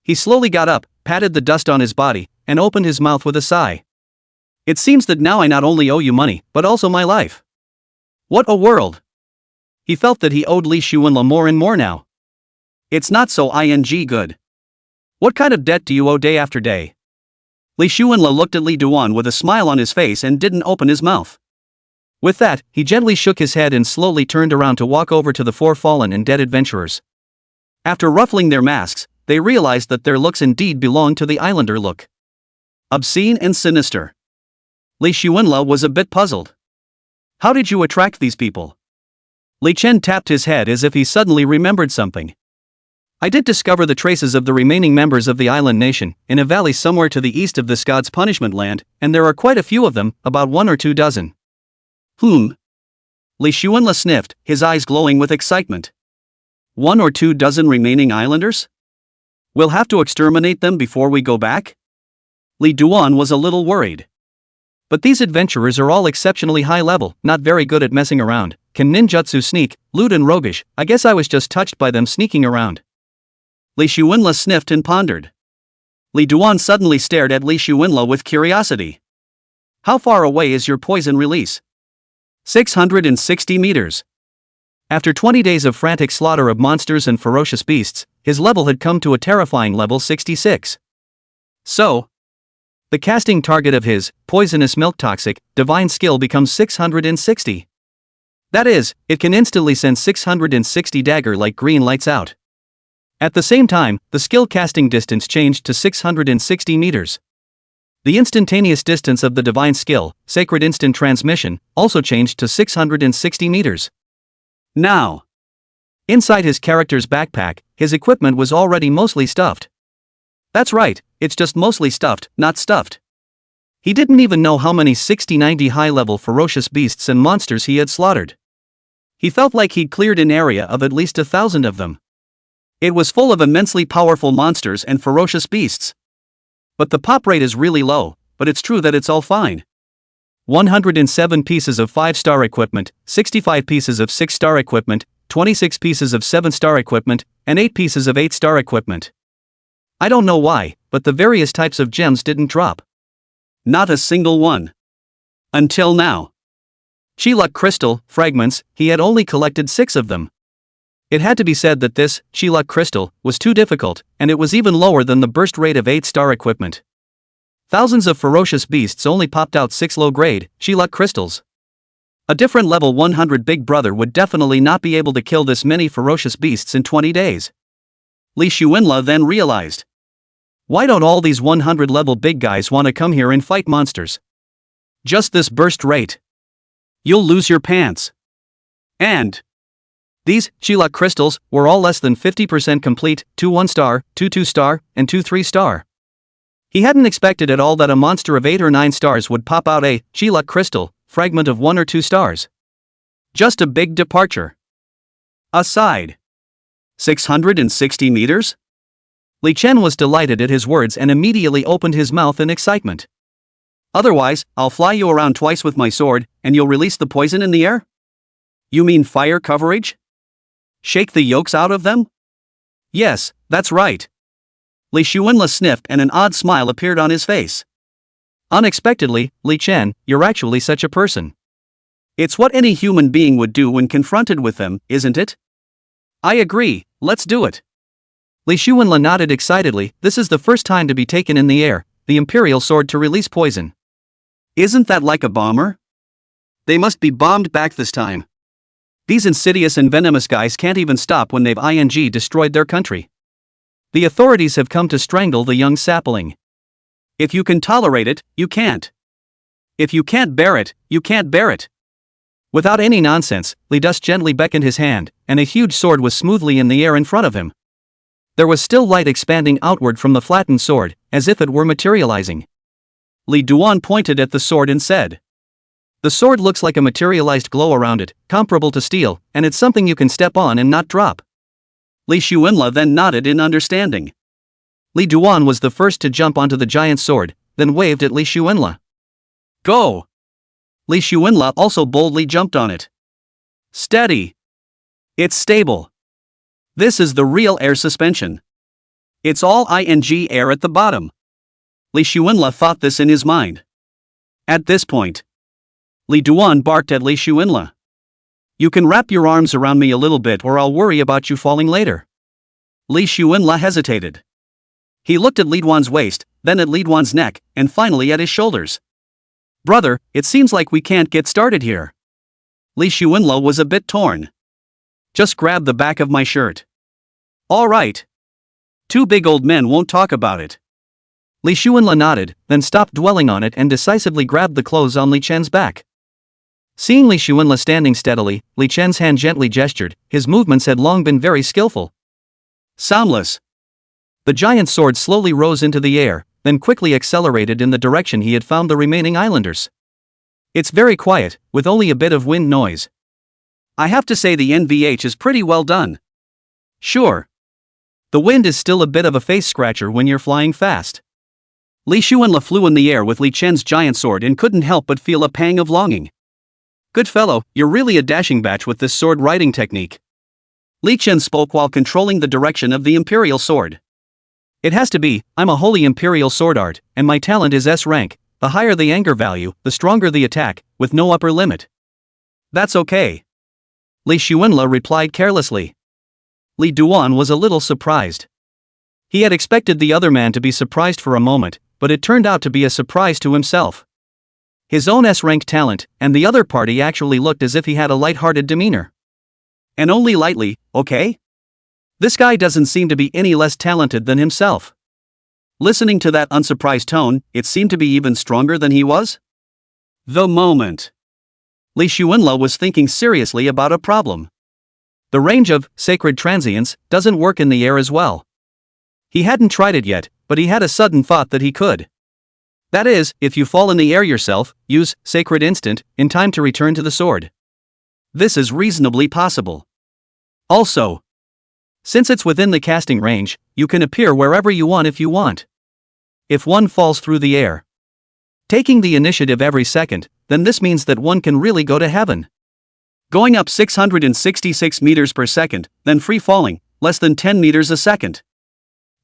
He slowly got up, patted the dust on his body, and opened his mouth with a sigh. It seems that now I not only owe you money, but also my life. What a world! He felt that he owed Li Xuanla more and more now. It's not so good. What kind of debt do you owe day after day? Li Xuanla looked at Li Duan with a smile on his face and didn't open his mouth. With that, he gently shook his head and slowly turned around to walk over to the 4 fallen and dead adventurers. After ruffling their masks, they realized that their looks indeed belonged to the islander look. Obscene and sinister. Li Xuanla was a bit puzzled. How did you attract these people? Li Chen tapped his head as if he suddenly remembered something. I did discover the traces of the remaining members of the island nation, in a valley somewhere to the east of this god's punishment land, and there are quite a few of them, about 1 or 2 dozen. Li Xuanla sniffed, his eyes glowing with excitement. 1 or 2 dozen remaining islanders? We'll have to exterminate them before we go back? Li Duan was a little worried. But these adventurers are all exceptionally high level, not very good at messing around, can ninjutsu sneak, loot and roguish. I guess I was just touched by them sneaking around. Li Xuanla sniffed and pondered. Li Duan suddenly stared at Li Shuinla with curiosity. How far away is your poison release? 660 meters. After 20 days of frantic slaughter of monsters and ferocious beasts, his level had come to a terrifying level 66. So, the casting target of his poisonous milk toxic divine skill becomes 660. That is, it can instantly send 660 dagger-like green lights out. At the same time, the skill casting distance changed to 660 meters. The instantaneous distance of the divine skill, sacred instant transmission, also changed to 660 meters. Now, inside his character's backpack, his equipment was already mostly stuffed. That's right, it's just mostly stuffed, not stuffed. He didn't even know how many 60-90 high-level ferocious beasts and monsters he had slaughtered. He felt like he'd cleared an area of at least 1,000 of them. It was full of immensely powerful monsters and ferocious beasts. But the pop rate is really low, but it's true that it's all fine. 107 pieces of 5-star equipment, 65 pieces of 6-star equipment, 26 pieces of 7-star equipment, and 8 pieces of 8-star equipment. I don't know why, but the various types of gems didn't drop. Not a single one. Until now. Chi-Luck crystal fragments, he had only collected 6 of them. It had to be said that this Chi-Luck crystal was too difficult, and it was even lower than the burst rate of 8-star equipment. Thousands of ferocious beasts only popped out 6 low-grade Chi-Luck crystals. A different level 100 Big Brother would definitely not be able to kill this many ferocious beasts in 20 days. Li Shuinla then realized. Why don't all these 100 level big guys want to come here and fight monsters? Just this burst rate. You'll lose your pants. And these Chi-Luck crystals were all less than 50% complete, 2 1-star, 2 2-star, and 2 3-star. He hadn't expected at all that a monster of 8 or 9 stars would pop out a Chi-Luck crystal fragment of 1 or 2 stars. Just a big departure. Aside. 660 meters? Li Chen was delighted at his words and immediately opened his mouth in excitement. Otherwise, I'll fly you around twice with my sword, and you'll release the poison in the air? You mean fire coverage? Shake the yolks out of them? Yes, that's right. Li Shuinla sniffed and an odd smile appeared on his face. Unexpectedly, Li Chen, you're actually such a person. It's what any human being would do when confronted with them, isn't it? I agree, let's do it. Li Shuinla nodded excitedly. This is the first time to be taken in the air, the Imperial sword to release poison. Isn't that like a bomber? They must be bombed back this time. These insidious and venomous guys can't even stop when they've destroyed their country. The authorities have come to strangle the young sapling. If you can tolerate it, you can't. If you can't bear it, you can't bear it. Without any nonsense, Li Dus gently beckoned his hand, and a huge sword was smoothly in the air in front of him. There was still light expanding outward from the flattened sword, as if it were materializing. Li Duan pointed at the sword and said, "The sword looks like a materialized glow around it, comparable to steel, and it's something you can step on and not drop." Li Shuinla then nodded in understanding. Li Duan was the first to jump onto the giant sword, then waved at Li Shuinla. "Go!" Li Shuinla also boldly jumped on it. "Steady! It's stable. This is the real air suspension. It's all air at the bottom." Li Shuinla thought this in his mind. At this point, Li Duan barked at Li Shuinla. "You can wrap your arms around me a little bit or I'll worry about you falling later." Li Shuinla hesitated. He looked at Li Duan's waist, then at Li Duan's neck, and finally at his shoulders. "Brother, it seems like we can't get started here." Li Shuinla was a bit torn. "Just grab the back of my shirt." "All right. 2 big old men won't talk about it." Li Shuinla nodded, then stopped dwelling on it and decisively grabbed the clothes on Li Chen's back. Seeing Li Shuinla standing steadily, Li Chen's hand gently gestured. His movements had long been very skillful. Soundless. The giant sword slowly rose into the air, then quickly accelerated in the direction he had found the remaining islanders. It's very quiet, with only a bit of wind noise. I have to say the NVH is pretty well done. Sure. The wind is still a bit of a face scratcher when you're flying fast. Li Shuinla flew in the air with Li Chen's giant sword and couldn't help but feel a pang of longing. Good fellow, you're really a dashing batch with this sword riding technique. Li Chen spoke while controlling the direction of the Imperial sword. It has to be, I'm a holy imperial sword art, and my talent is S rank. The higher the anger value, the stronger the attack, with no upper limit. That's okay. Li Xuanle replied carelessly. Li Duan was a little surprised. He had expected the other man to be surprised for a moment, but it turned out to be a surprise to himself. His own S-rank talent, and the other party actually looked as if he had a light-hearted demeanor. And only lightly, okay? This guy doesn't seem to be any less talented than himself. Listening to that unsurprised tone, it seemed to be even stronger than he was. The moment. Li Xuanle was thinking seriously about a problem. The range of sacred transience doesn't work in the air as well. He hadn't tried it yet, but he had a sudden thought that he could. That is, if you fall in the air yourself, use Sacred Instant in time to return to the sword. This is reasonably possible. Also, since it's within the casting range, you can appear wherever you want if you want. If one falls through the air, taking the initiative every second, then this means that one can really go to heaven. Going up 666 meters per second, then free falling, less than 10 meters a second.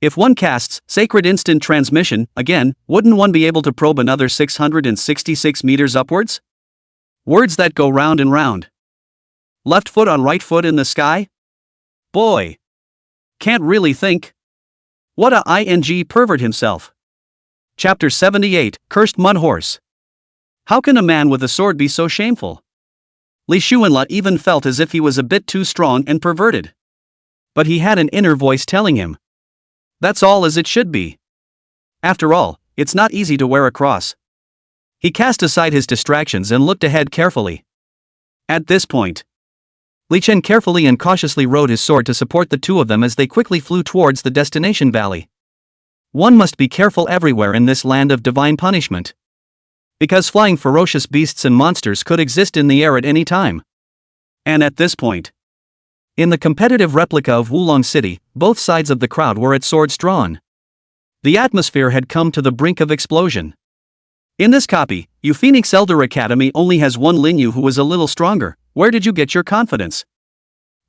If one casts Sacred Instant Transmission, again, wouldn't one be able to probe another 666 meters upwards? Words that go round and round. Left foot on right foot in the sky? Boy. Can't really think. What a ing pervert himself. Chapter 78, Cursed Mudhorse. How can a man with a sword be so shameful? Li Xuanle even felt as if he was a bit too strong and perverted. But he had an inner voice telling him. That's all as it should be. After all, it's not easy to wear a cross. He cast aside his distractions and looked ahead carefully. At this point, Li Chen carefully and cautiously rode his sword to support the two of them as they quickly flew towards the destination valley. One must be careful everywhere in this land of divine punishment. Because flying ferocious beasts and monsters could exist in the air at any time. And at this point, in the competitive replica of Wulong City, both sides of the crowd were at swords drawn. The atmosphere had come to the brink of explosion. In this copy, Phoenix Elder Academy only has one Linyu who is a little stronger. Where did you get your confidence?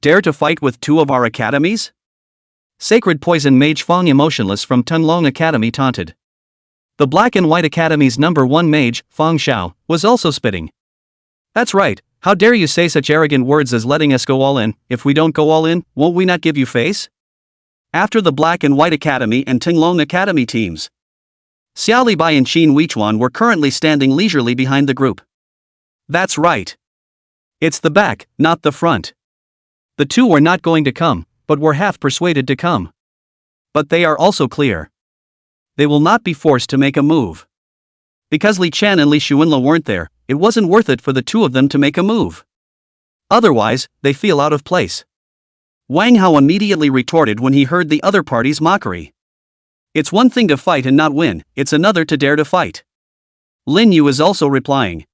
Dare to fight with two of our academies? Sacred Poison Mage Fong Emotionless from Tunlong Academy taunted. The Black and White Academy's #1 mage, Fong Xiao, was also spitting. That's right. How dare you say such arrogant words as letting us go all in? If we don't go all in, won't we not give you face? After the Black and White Academy and Tinglong Academy teams, Xiaoli Bai and Qin Weichuan were currently standing leisurely behind the group. That's right. It's the back, not the front. The two were not going to come, but were half persuaded to come. But they are also clear. They will not be forced to make a move. Because Li Chen and Li Xuanle weren't there, it wasn't worth it for the two of them to make a move. Otherwise, they feel out of place. Wang Hao immediately retorted when he heard the other party's mockery. It's one thing to fight and not win, it's another to dare to fight. Lin Yu is also replying.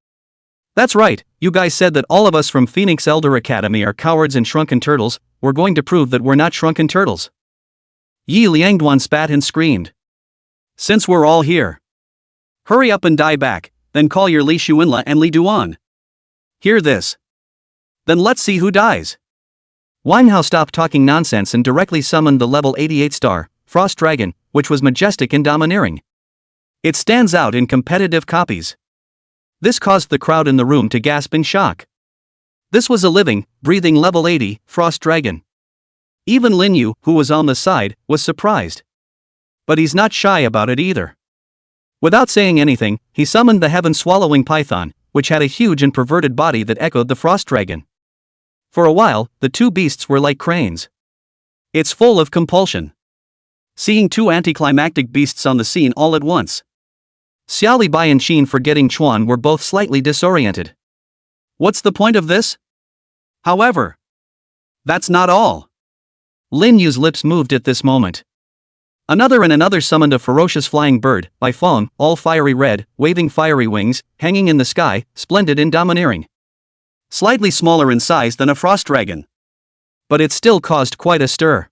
That's right, you guys said that all of us from Phoenix Elder Academy are cowards and shrunken turtles, we're going to prove that we're not shrunken turtles. Yi Liangduan spat and screamed. Since we're all here, hurry up and die back, then call your Li Xuanle and Li Duan. Hear this. Then let's see who dies. Wang Hao stopped talking nonsense and directly summoned the level 88 star, Frost Dragon, which was majestic and domineering. It stands out in competitive copies. This caused the crowd in the room to gasp in shock. This was a living, breathing level 80, Frost Dragon. Even Lin Yu, who was on the side, was surprised. But he's not shy about it either. Without saying anything, he summoned the heaven-swallowing python, which had a huge and perverted body that echoed the Frost Dragon. For a while, the two beasts were like cranes. It's full of compulsion. Seeing two anticlimactic beasts on the scene all at once. Xiaoli Bai and Qin forgetting Chuan were both slightly disoriented. What's the point of this? However, that's not all. Lin Yu's lips moved at this moment. Another summoned a ferocious flying bird, Bai Fong, all fiery red, waving fiery wings, hanging in the sky, splendid and domineering. Slightly smaller in size than a frost dragon. But it still caused quite a stir.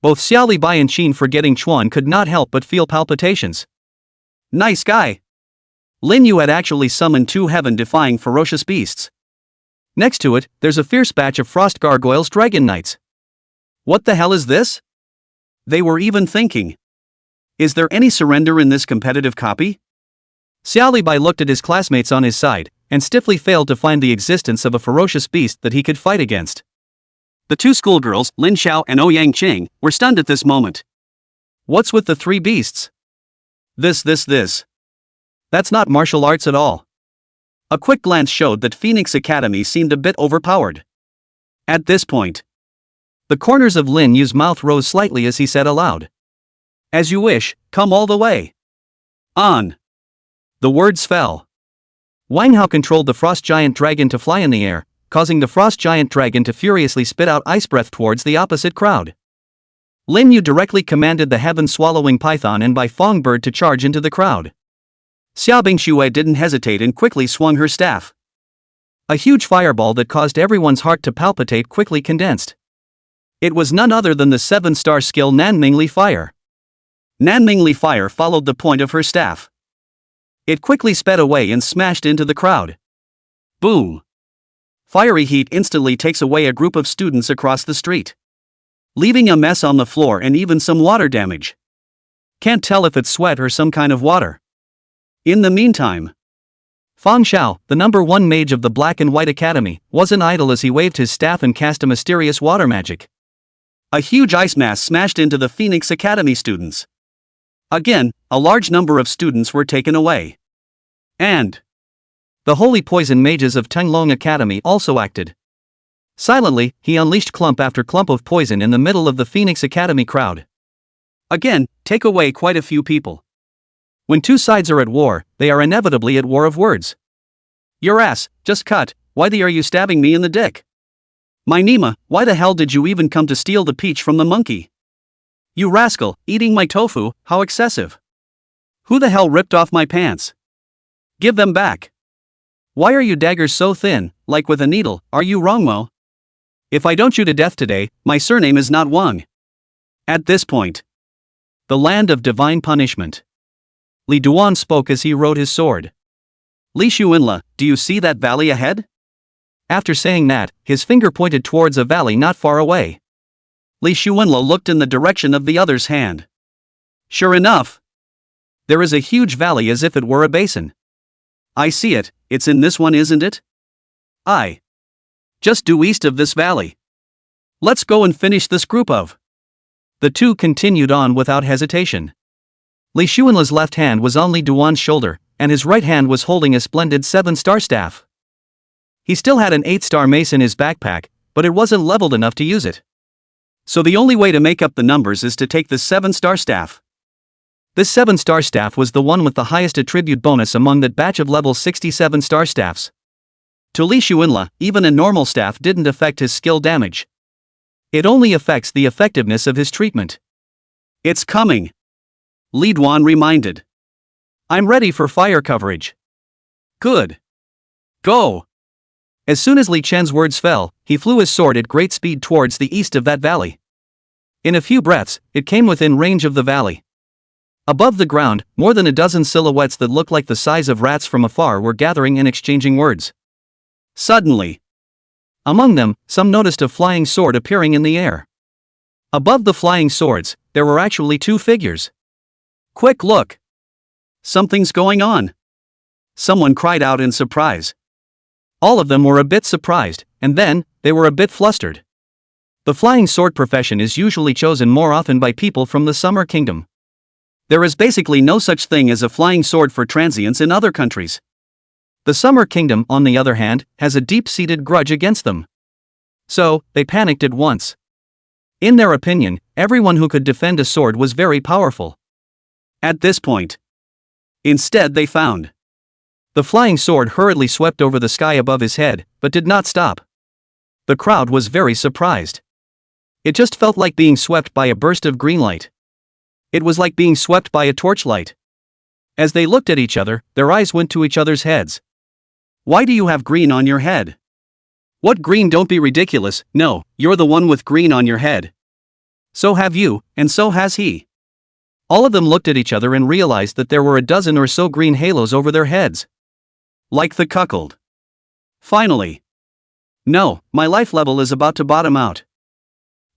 Both Xiaoli Bai and Qin forgetting Chuan could not help but feel palpitations. Nice guy. Lin Yu had actually summoned two heaven-defying ferocious beasts. Next to it, there's a fierce batch of frost gargoyles dragon knights. What the hell is this? They were even thinking. Is there any surrender in this competitive copy? Xiao Bai looked at his classmates on his side, and stiffly failed to find the existence of a ferocious beast that he could fight against. The two schoolgirls, Lin Xiao and Ouyang Qing, were stunned at this moment. What's with the three beasts? This. That's not martial arts at all. A quick glance showed that Phoenix Academy seemed a bit overpowered. At this point, the corners of Lin Yu's mouth rose slightly as he said aloud. As you wish, come all the way. On. The words fell. Wang Hao controlled the frost giant dragon to fly in the air, causing the frost giant dragon to furiously spit out ice breath towards the opposite crowd. Lin Yu directly commanded the heaven-swallowing python and Bai Fong bird to charge into the crowd. Xiaobing Xue didn't hesitate and quickly swung her staff. A huge fireball that caused everyone's heart to palpitate quickly condensed. It was none other than the 7-star skill Nanmingli Fire. Nanmingli Fire followed the point of her staff. It quickly sped away and smashed into the crowd. Boom! Fiery heat instantly takes away a group of students across the street, leaving a mess on the floor and even some water damage. Can't tell if it's sweat or some kind of water. In the meantime, Fang Xiao, the number 1 mage of the Black and White Academy, wasn't idle as he waved his staff and cast a mysterious water magic. A huge ice mass smashed into the Phoenix Academy students. Again, a large number of students were taken away. And the holy poison mages of Tenglong Academy also acted. Silently, he unleashed clump after clump of poison in the middle of the Phoenix Academy crowd. Again, take away quite a few people. When two sides are at war, they are inevitably at war of words. Your ass, just cut, why are you stabbing me in the dick? My Nima, why the hell did you even come to steal the peach from the monkey? You rascal, eating my tofu, how excessive. Who the hell ripped off my pants? Give them back. Why are your daggers so thin, like with a needle, are you wrong, Mo? If I don't you to death today, my surname is not Wang. At this point, the land of divine punishment. Li Duan spoke as he rode his sword. Li Xuanla, do you see that valley ahead? After saying that, his finger pointed towards a valley not far away. Li Xuanla looked in the direction of the other's hand. Sure enough, there is a huge valley as if it were a basin. I see it, it's in this one, isn't it? Just due east of this valley. Let's go and finish this group of. The two continued on without hesitation. Li Xuanla's left hand was on Li Duan's shoulder, and his right hand was holding a splendid 7-star staff. He still had an 8-star mace in his backpack, but it wasn't leveled enough to use it. So the only way to make up the numbers is to take the 7-star staff. This 7-star staff was the one with the highest attribute bonus among that batch of level 67 star staffs. To Li Xuanla, even a normal staff didn't affect his skill damage. It only affects the effectiveness of his treatment. It's coming, Li Duan reminded. I'm ready for fire coverage. Good. Go. As soon as Li Chen's words fell, he flew his sword at great speed towards the east of that valley. In a few breaths, it came within range of the valley. Above the ground, more than a dozen silhouettes that looked like the size of rats from afar were gathering and exchanging words. Suddenly, among them, some noticed a flying sword appearing in the air. Above the flying swords, there were actually 2 figures. Quick look! Something's going on! Someone cried out in surprise. All of them were a bit surprised, and then, they were a bit flustered. The flying sword profession is usually chosen more often by people from the Summer Kingdom. There is basically no such thing as a flying sword for transients in other countries. The Summer Kingdom, on the other hand, has a deep-seated grudge against them. So, they panicked at once. In their opinion, everyone who could defend a sword was very powerful. At this point, instead they found. The flying sword hurriedly swept over the sky above his head, but did not stop. The crowd was very surprised. It just felt like being swept by a burst of green light. It was like being swept by a torchlight. As they looked at each other, their eyes went to each other's heads. Why do you have green on your head? What green? Don't be ridiculous, no, you're the one with green on your head. So have you, and so has he. All of them looked at each other and realized that there were a dozen or so green halos over their heads. Like the cuckold. Finally. No, my life level is about to bottom out.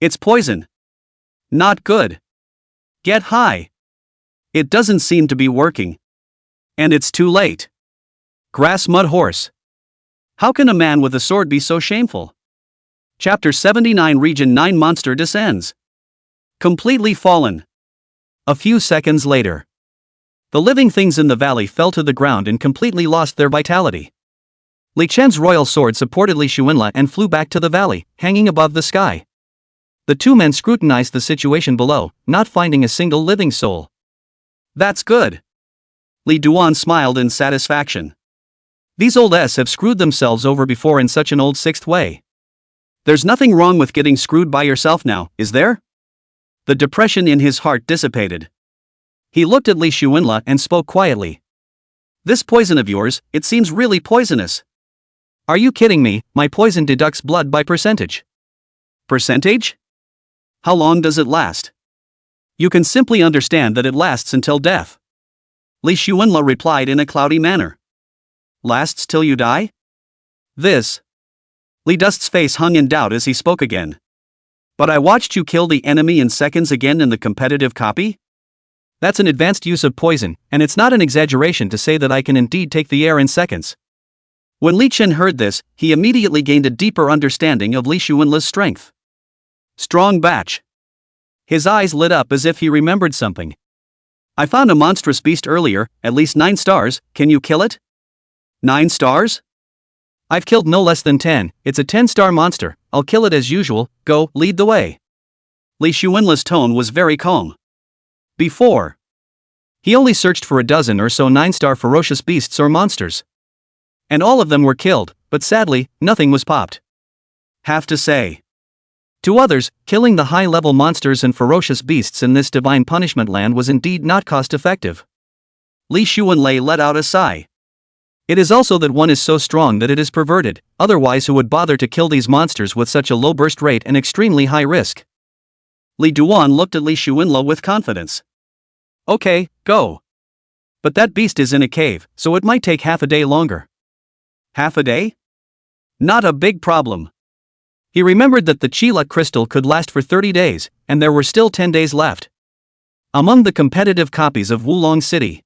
It's poison. Not good. Get high. It doesn't seem to be working. And it's too late. Grass Mud Horse. How can a man with a sword be so shameful? Chapter 79 Region 9 Monster descends. Completely fallen. A few seconds later. The living things in the valley fell to the ground and completely lost their vitality. Li Chen's royal sword supported Li Xuanla and flew back to the valley, hanging above the sky. The two men scrutinized the situation below, not finding a single living soul. That's good. Li Duan smiled in satisfaction. These old s have screwed themselves over before in such an old sixth way. There's nothing wrong with getting screwed by yourself now, is there? The depression in his heart dissipated. He looked at Li Xuanla and spoke quietly. This poison of yours, it seems really poisonous. Are you kidding me? My poison deducts blood by percentage. Percentage? How long does it last? You can simply understand that it lasts until death. Li Xuanla replied in a cloudy manner. Lasts till you die? This. Li Dust's face hung in doubt as he spoke again. But I watched you kill the enemy in seconds again in the competitive copy? That's an advanced use of poison, and it's not an exaggeration to say that I can indeed take the air in seconds. When Li Chen heard this, he immediately gained a deeper understanding of Li Xuanla's strength. Strong batch. His eyes lit up as if he remembered something. I found a monstrous beast earlier, at least 9 stars, can you kill it? 9 stars? I've killed no less than 10, it's a 10-star monster, I'll kill it as usual, go, lead the way. Li Xuanla's tone was very calm. Before. He only searched for a dozen or so 9-star ferocious beasts or monsters. And all of them were killed, but sadly, nothing was popped. Have to say. To others, killing the high-level monsters and ferocious beasts in this divine punishment land was indeed not cost-effective. Li Xuanla let out a sigh. It is also that one is so strong that it is perverted, otherwise who would bother to kill these monsters with such a low burst rate and extremely high risk? Li Duan looked at Li Xuanla with confidence. Okay, go. But that beast is in a cave, so it might take half a day longer. Half a day? Not a big problem. He remembered that the Chila crystal could last for 30 days, and there were still 10 days left. Among the competitive copies of Wulong City,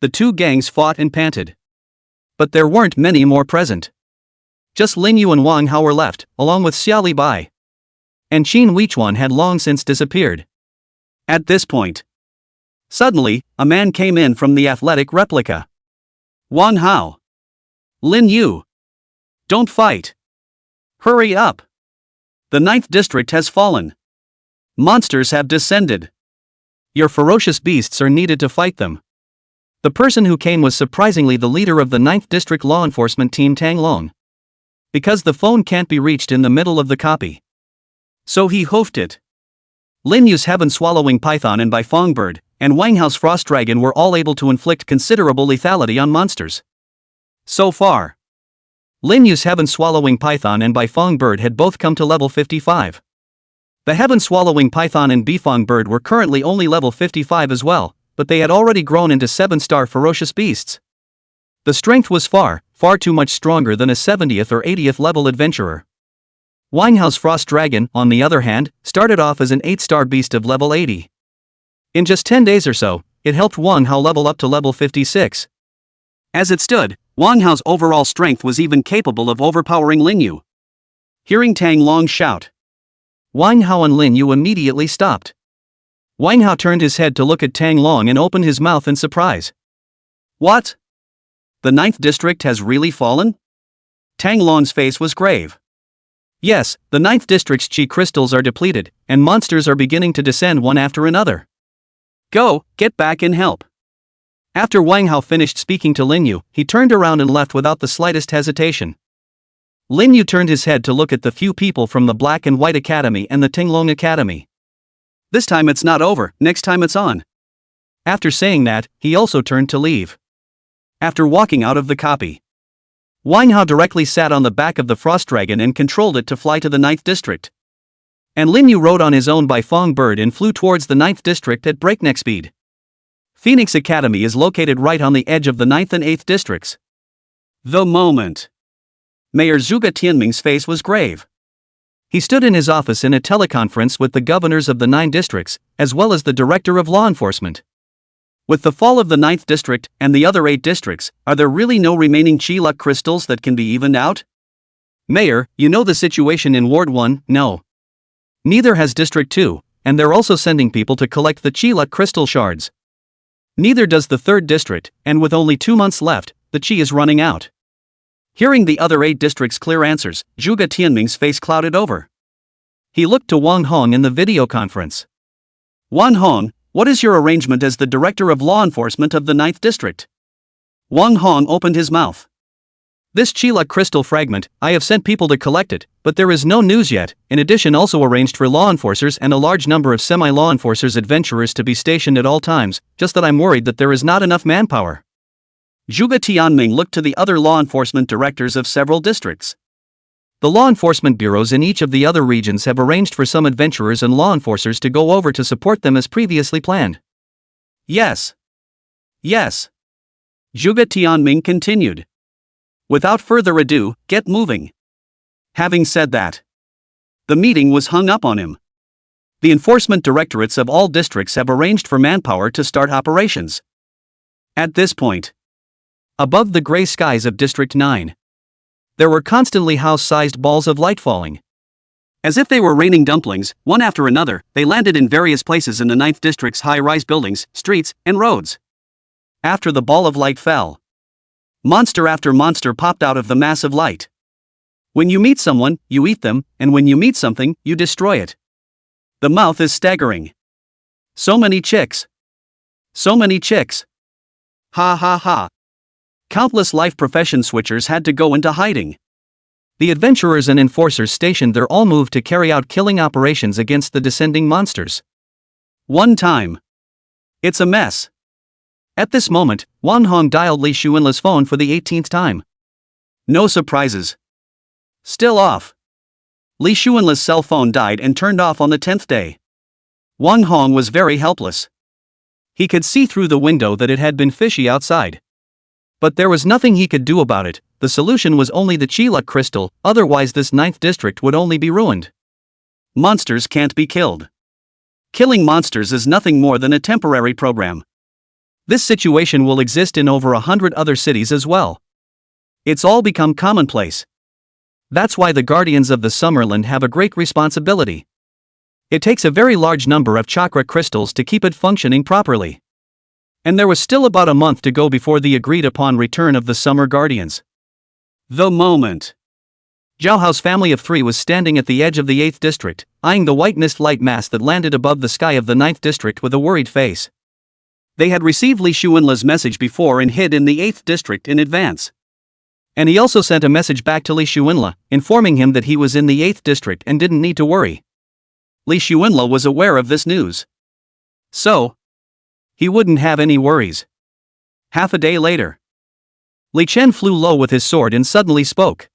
the two gangs fought and panted. But there weren't many more present. Just Lin Yu and Wang Hao were left, along with Xia Li Bai. And Qin Weichuan had long since disappeared. At this point, suddenly, a man came in from the athletic replica. Wang Hao. Lin Yu. Don't fight. Hurry up. The 9th district has fallen. Monsters have descended. Your ferocious beasts are needed to fight them. The person who came was surprisingly the leader of the 9th district law enforcement team, Tang Long. Because the phone can't be reached in the middle of the copy. So he hoofed it. Lin Yu's heaven-swallowing python and Bifong bird, and Wang Hao's frost dragon were all able to inflict considerable lethality on monsters. So far, Lin Yu's heaven-swallowing python and Bifong bird had both come to level 55. The heaven-swallowing python and Bifong bird were currently only level 55 as well, but they had already grown into 7-star ferocious beasts. The strength was far too much stronger than a 70th or 80th level adventurer. Wang Hao's frost dragon, on the other hand, started off as an 8-star beast of level 80. In just 10 days or so, it helped Wang Hao level up to level 56. As it stood, Wang Hao's overall strength was even capable of overpowering Lin Yu. Hearing Tang Long shout, Wang Hao and Lin Yu immediately stopped. Wang Hao turned his head to look at Tang Long and opened his mouth in surprise. What? The 9th district has really fallen? Tang Long's face was grave. Yes, the 9th district's chi crystals are depleted, and monsters are beginning to descend one after another. Go, get back and help. After Wang Hao finished speaking to Lin Yu, he turned around and left without the slightest hesitation. Lin Yu turned his head to look at the few people from the Black and White Academy and the Tinglong Academy. This time it's not over, next time it's on. After saying that, he also turned to leave. After walking out of the copy, Wang Hao directly sat on the back of the frost dragon and controlled it to fly to the 9th district. And Lin Yu rode on his own Bifong bird and flew towards the 9th district at breakneck speed. Phoenix Academy is located right on the edge of the 9th and 8th districts. The moment. Mayor Zhuge Tianming's face was grave. He stood in his office in a teleconference with the governors of the 9 districts, as well as the director of law enforcement. With the fall of the 9th district and the other 8 districts, are there really no remaining chi luck crystals that can be evened out? Mayor, you know the situation in Ward 1, no. Neither has District 2, and they're also sending people to collect the chi luck crystal shards. Neither does the 3rd district, and with only 2 months left, the chi is running out. Hearing the other 8 districts' clear answers, Zhuge Tianming's face clouded over. He looked to Wang Hong in the video conference. Wang Hong, what is your arrangement as the director of law enforcement of the 9th district? Wang Hong opened his mouth. This chi luck crystal fragment, I have sent people to collect it, but there is no news yet. In addition, also arranged for law enforcers and a large number of semi-law enforcers adventurers to be stationed at all times, just that I'm worried that there is not enough manpower. Zhuge Tianming looked to the other law enforcement directors of several districts. The law enforcement bureaus in each of the other regions have arranged for some adventurers and law enforcers to go over to support them as previously planned. Yes. Yes. Zhuge Tianming continued. Without further ado, get moving. Having said that, the meeting was hung up on him. The enforcement directorates of all districts have arranged for manpower to start operations. At this point, above the gray skies of District 9, there were constantly house-sized balls of light falling. As if they were raining dumplings, one after another, they landed in various places in the 9th district's high-rise buildings, streets, and roads. After the ball of light fell, monster after monster popped out of the mass of light. When you meet someone, you eat them, and when you meet something, you destroy it. The mouth is staggering. So many chicks. So many chicks. Ha ha ha. Countless life profession switchers had to go into hiding. The adventurers and enforcers stationed there all moved to carry out killing operations against the descending monsters. One time. It's a mess. At this moment, Wang Hong dialed Li Xuanla's phone for the 18th time. No surprises. Still off. Li Xuanla's cell phone died and turned off on the 10th day. Wang Hong was very helpless. He could see through the window that it had been fishy outside. But there was nothing he could do about it. The solution was only the chi luck crystal, otherwise this 9th district would only be ruined. Monsters can't be killed. Killing monsters is nothing more than a temporary program. This situation will exist in over 100 other cities as well. It's all become commonplace. That's why the Guardians of the Summerland have a great responsibility. It takes a very large number of chakra crystals to keep it functioning properly. And there was still about a month to go before the agreed-upon return of the Summer Guardians. The moment. Zhao Hao's family of 3 was standing at the edge of the 8th district, eyeing the white mist light mass that landed above the sky of the 9th district with a worried face. They had received Li Xuanla's message before and hid in the 8th district in advance. And he also sent a message back to Li Xuanla, informing him that he was in the 8th district and didn't need to worry. Li Xuanla was aware of this news. So, he wouldn't have any worries. Half a day later, Li Chen flew low with his sword and suddenly spoke.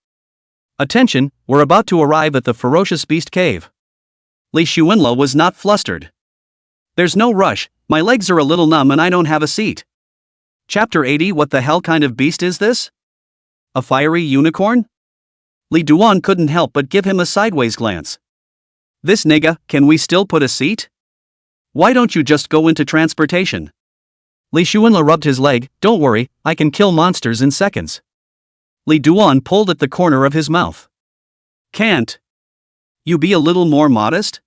Attention, we're about to arrive at the ferocious beast cave. Li Xuanla was not flustered. There's no rush, my legs are a little numb and I don't have a seat. Chapter 80. What the hell kind of beast is this? A fiery unicorn? Li Duan couldn't help but give him a sideways glance. This nigga, can we still put a seat? Why don't you just go into transportation? Li Xuanla rubbed his leg. Don't worry, I can kill monsters in seconds. Li Duan pulled at the corner of his mouth. Can't you be a little more modest?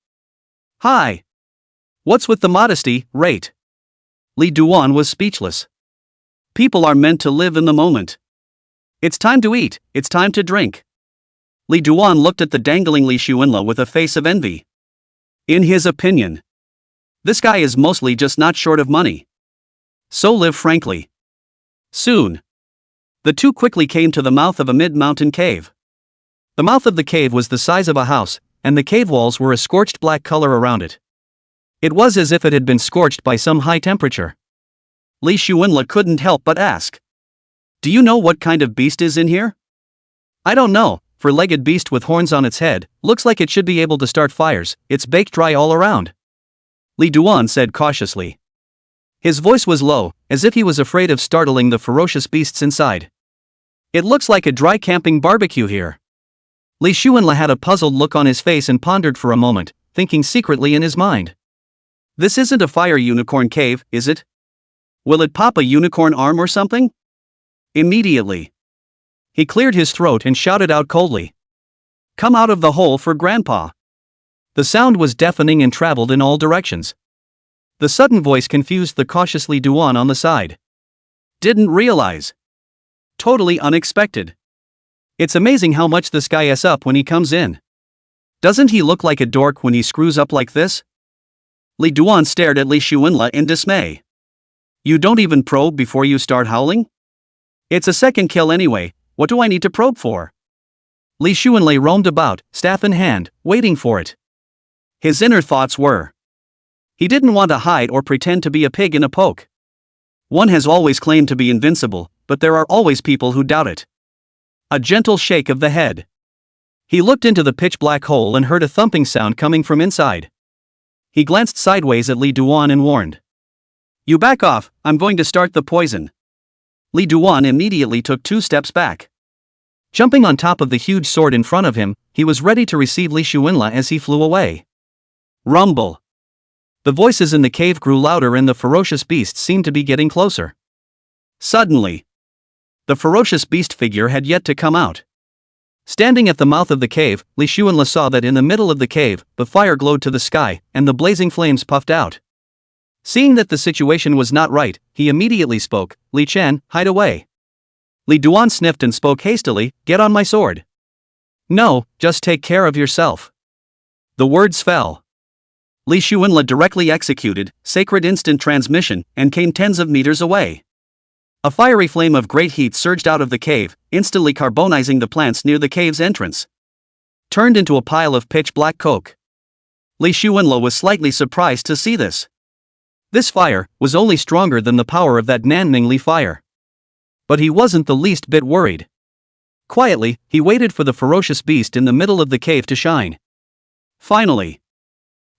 Hi. What's with the modesty, rate? Li Duan was speechless. People are meant to live in the moment. It's time to eat, it's time to drink. Li Duan looked at the dangling Li Xuanla with a face of envy. In his opinion, this guy is mostly just not short of money. So live frankly. Soon, the two quickly came to the mouth of a mid-mountain cave. The mouth of the cave was the size of a house, and the cave walls were a scorched black color around it. It was as if it had been scorched by some high temperature. Li Xuanla couldn't help but ask. Do you know what kind of beast is in here? I don't know, four-legged beast with horns on its head, looks like it should be able to start fires, it's baked dry all around. Li Duan said cautiously. His voice was low, as if he was afraid of startling the ferocious beasts inside. It looks like a dry camping barbecue here. Li Xuanla had a puzzled look on his face and pondered for a moment, thinking secretly in his mind. This isn't a fire unicorn cave, is it? Will it pop a unicorn arm or something? Immediately. He cleared his throat and shouted out coldly. Come out of the hole for Grandpa. The sound was deafening and traveled in all directions. The sudden voice confused the cautious Lee Duan on the side. Didn't realize. Totally unexpected. It's amazing how much this guy s up when he comes in. Doesn't he look like a dork when he screws up like this? Lee Duan stared at Li Xuanla in dismay. You don't even probe before you start howling? It's a second kill anyway, what do I need to probe for? Li Xuanla roamed about, staff in hand, waiting for it. His inner thoughts were. He didn't want to hide or pretend to be a pig in a poke. One has always claimed to be invincible, but there are always people who doubt it. A gentle shake of the head. He looked into the pitch-black hole and heard a thumping sound coming from inside. He glanced sideways at Li Duan and warned. You back off, I'm going to start the poison. Li Duan immediately took 2 steps back. Jumping on top of the huge sword in front of him, he was ready to receive Li Xuanla as he flew away. Rumble. The voices in the cave grew louder and the ferocious beast seemed to be getting closer. Suddenly, the ferocious beast figure had yet to come out. Standing at the mouth of the cave, Li Xuanla saw that in the middle of the cave, the fire glowed to the sky, and the blazing flames puffed out. Seeing that the situation was not right, he immediately spoke, Li Chen, hide away. Li Duan sniffed and spoke hastily, get on my sword. No, just take care of yourself. The words fell. Li Xuanla directly executed, sacred instant transmission, and came tens of meters away. A fiery flame of great heat surged out of the cave, instantly carbonizing the plants near the cave's entrance. Turned into a pile of pitch-black coke. Li Xuanla was slightly surprised to see this. This fire was only stronger than the power of that Nanmingli fire. But he wasn't the least bit worried. Quietly, he waited for the ferocious beast in the middle of the cave to shine. Finally,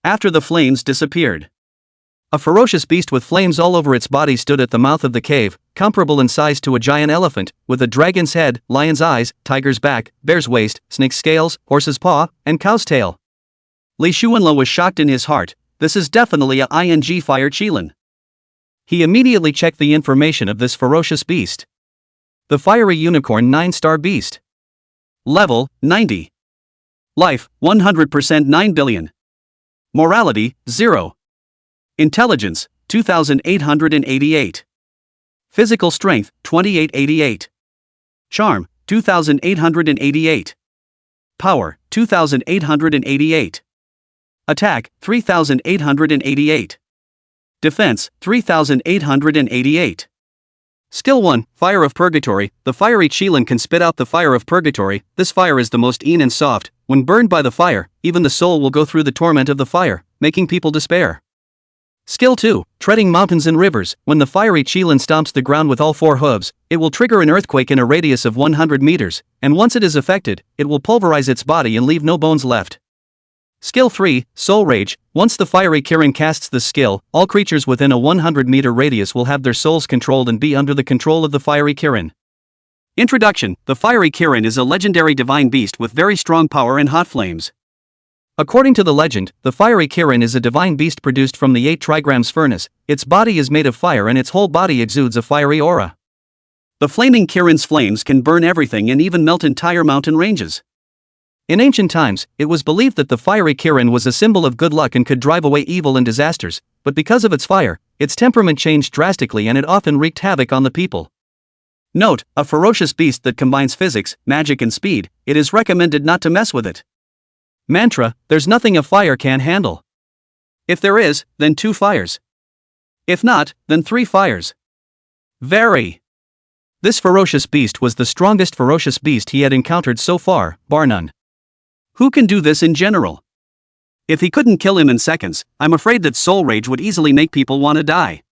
after the flames disappeared, a ferocious beast with flames all over its body stood at the mouth of the cave, comparable in size to a giant elephant, with a dragon's head, lion's eyes, tiger's back, bear's waist, snake's scales, horse's paw, and cow's tail. Li Xuanla was shocked in his heart. This is definitely a ing fire Qilin. He immediately checked the information of this ferocious beast. The fiery unicorn 9-star beast. Level, 90. Life, 100% 9 billion. Morality, 0. Intelligence, 2,888. Physical strength, 2888. Charm, 2,888. Power, 2,888. Attack, 3,888. Defense, 3,888. Skill 1, Fire of Purgatory. The fiery Qilin can spit out the fire of purgatory. This fire is the most een and soft. When burned by the fire, even the soul will go through the torment of the fire, making people despair. Skill 2, Treading Mountains and Rivers. When the fiery Qilin stomps the ground with all 4 hooves, it will trigger an earthquake in a radius of 100 meters, and once it is affected, it will pulverize its body and leave no bones left. Skill 3, Soul Rage. Once the fiery Kirin casts this skill, all creatures within a 100-meter radius will have their souls controlled and be under the control of the fiery Kirin. Introduction. The fiery Kirin is a legendary divine beast with very strong power and hot flames. According to the legend, the fiery Kirin is a divine beast produced from the 8 trigrams furnace. Its body is made of fire and its whole body exudes a fiery aura. The flaming Kirin's flames can burn everything and even melt entire mountain ranges. In ancient times, it was believed that the fiery Kirin was a symbol of good luck and could drive away evil and disasters, but because of its fire, its temperament changed drastically and it often wreaked havoc on the people. Note, a ferocious beast that combines physics, magic and speed, it is recommended not to mess with it. Mantra, there's nothing a fire can't handle. If there is, then 2 fires. If not, then 3 fires. Very. This ferocious beast was the strongest ferocious beast he had encountered so far, bar none. Who can do this in general? If he couldn't kill him in seconds, I'm afraid that soul rage would easily make people want to die.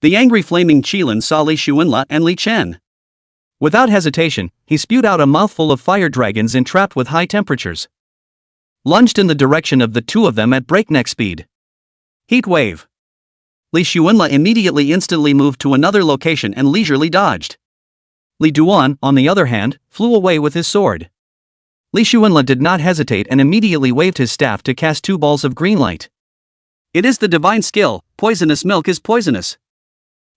The angry flaming Qilin saw Li Xuanla and Li Chen. Without hesitation, he spewed out a mouthful of fire dragons entrapped with high temperatures. Lunged in the direction of the 2 of them at breakneck speed. Heat wave. Li Xuanla immediately instantly moved to another location and leisurely dodged. Li Duan, on the other hand, flew away with his sword. Li Xuanla did not hesitate and immediately waved his staff to cast 2 balls of green light. It is the divine skill, poisonous milk is poisonous.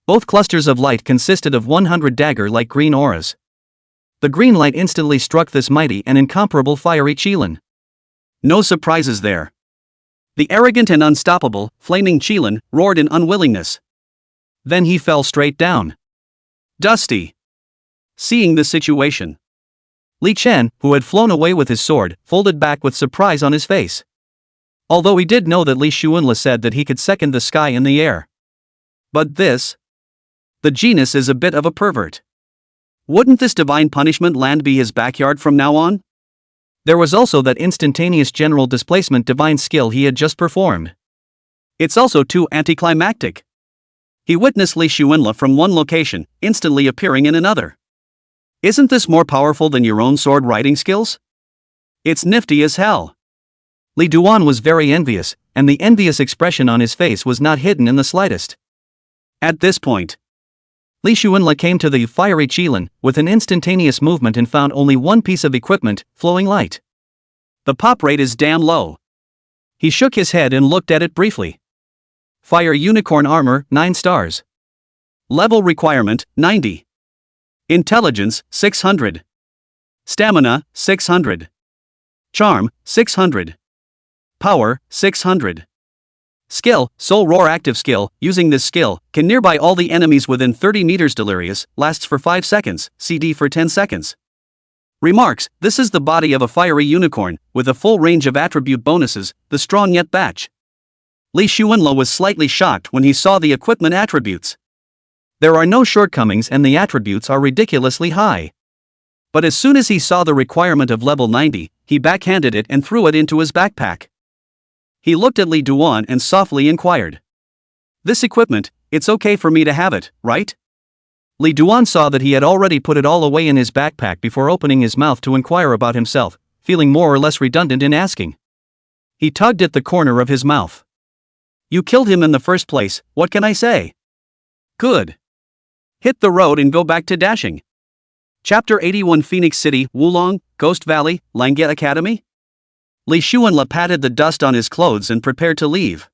Both clusters of light consisted of 100 dagger-like green auras. The green light instantly struck this mighty and incomparable fiery Qilin. No surprises there. The arrogant and unstoppable, flaming Qilin roared in unwillingness. Then he fell straight down. Dusty. Seeing the situation, Li Chen, who had flown away with his sword, folded back with surprise on his face. Although he did know that Li Xuanla said that he could second the sky in the air. But this? The genius is a bit of a pervert. Wouldn't this divine punishment land be his backyard from now on? There was also that instantaneous general displacement divine skill he had just performed. It's also too anticlimactic. He witnessed Li Xuanla from one location, instantly appearing in another. Isn't this more powerful than your own sword riding skills? It's nifty as hell. Li Duan was very envious, and the envious expression on his face was not hidden in the slightest. At this point, Li Xuanla came to the fiery Qilin with an instantaneous movement and found only one piece of equipment, flowing light. The pop rate is damn low. He shook his head and looked at it briefly. Fire Unicorn Armor, 9 stars. Level requirement, 90. Intelligence, 600. Stamina, 600. Charm, 600. Power, 600. Skill, Soul Roar active skill. Using this skill, can nearby all the enemies within 30 meters. Delirious, lasts for 5 seconds, CD for 10 seconds. Remarks, this is the body of a fiery unicorn, with a full range of attribute bonuses, the strong yet batch. Li Xuanla was slightly shocked when he saw the equipment attributes. There are no shortcomings and the attributes are ridiculously high. But as soon as he saw the requirement of level 90, he backhanded it and threw it into his backpack. He looked at Li Duan and softly inquired. This equipment, it's okay for me to have it, right? Li Duan saw that he had already put it all away in his backpack before opening his mouth to inquire about himself, feeling more or less redundant in asking. He tugged at the corner of his mouth. You killed him in the first place, what can I say? Good. Hit the road and go back to dashing. Chapter 81 Phoenix City, Wulong, Ghost Valley, Langya Academy? Li Xuanla patted the dust on his clothes and prepared to leave.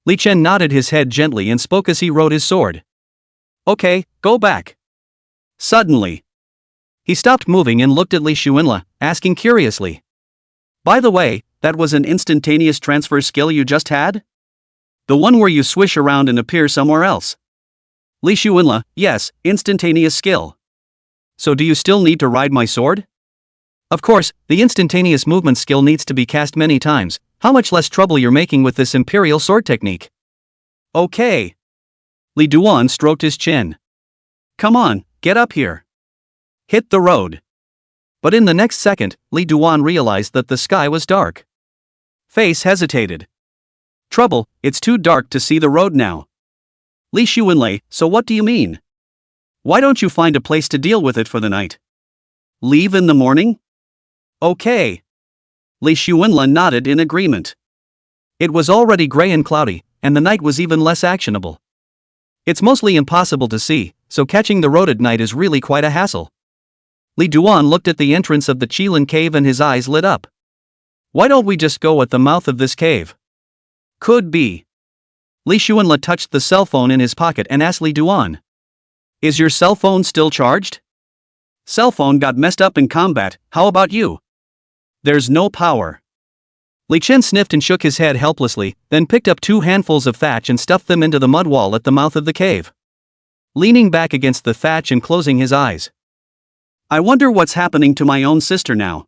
Li Chen nodded his head gently and spoke as he rode his sword. Okay, go back. Suddenly, he stopped moving and looked at Li Xuanla, asking curiously. By the way, that was an instantaneous transfer skill you just had? The one where you swish around and appear somewhere else. Li Xuanla, yes, instantaneous skill. So do you still need to ride my sword? Of course, the instantaneous movement skill needs to be cast many times. How much less trouble you're making with this imperial sword technique. Okay. Li Duan stroked his chin. Come on, get up here. Hit the road. But in the next second, Li Duan realized that the sky was dark. Face hesitated. Trouble, it's too dark to see the road now. Li Xuanla, so what do you mean? Why don't you find a place to deal with it for the night? Leave in the morning? Okay. Li Xuanla nodded in agreement. It was already gray and cloudy, and the night was even less actionable. It's mostly impossible to see, so catching the road at night is really quite a hassle. Li Duan looked at the entrance of the Qilin cave and his eyes lit up. Why don't we just go at the mouth of this cave? Could be. Li Xuanla touched the cell phone in his pocket and asked Li Duan. Is your cell phone still charged? Cell phone got messed up in combat, how about you? There's no power. Li Chen sniffed and shook his head helplessly, then picked up 2 handfuls of thatch and stuffed them into the mud wall at the mouth of the cave. Leaning back against the thatch and closing his eyes. I wonder what's happening to my own sister now.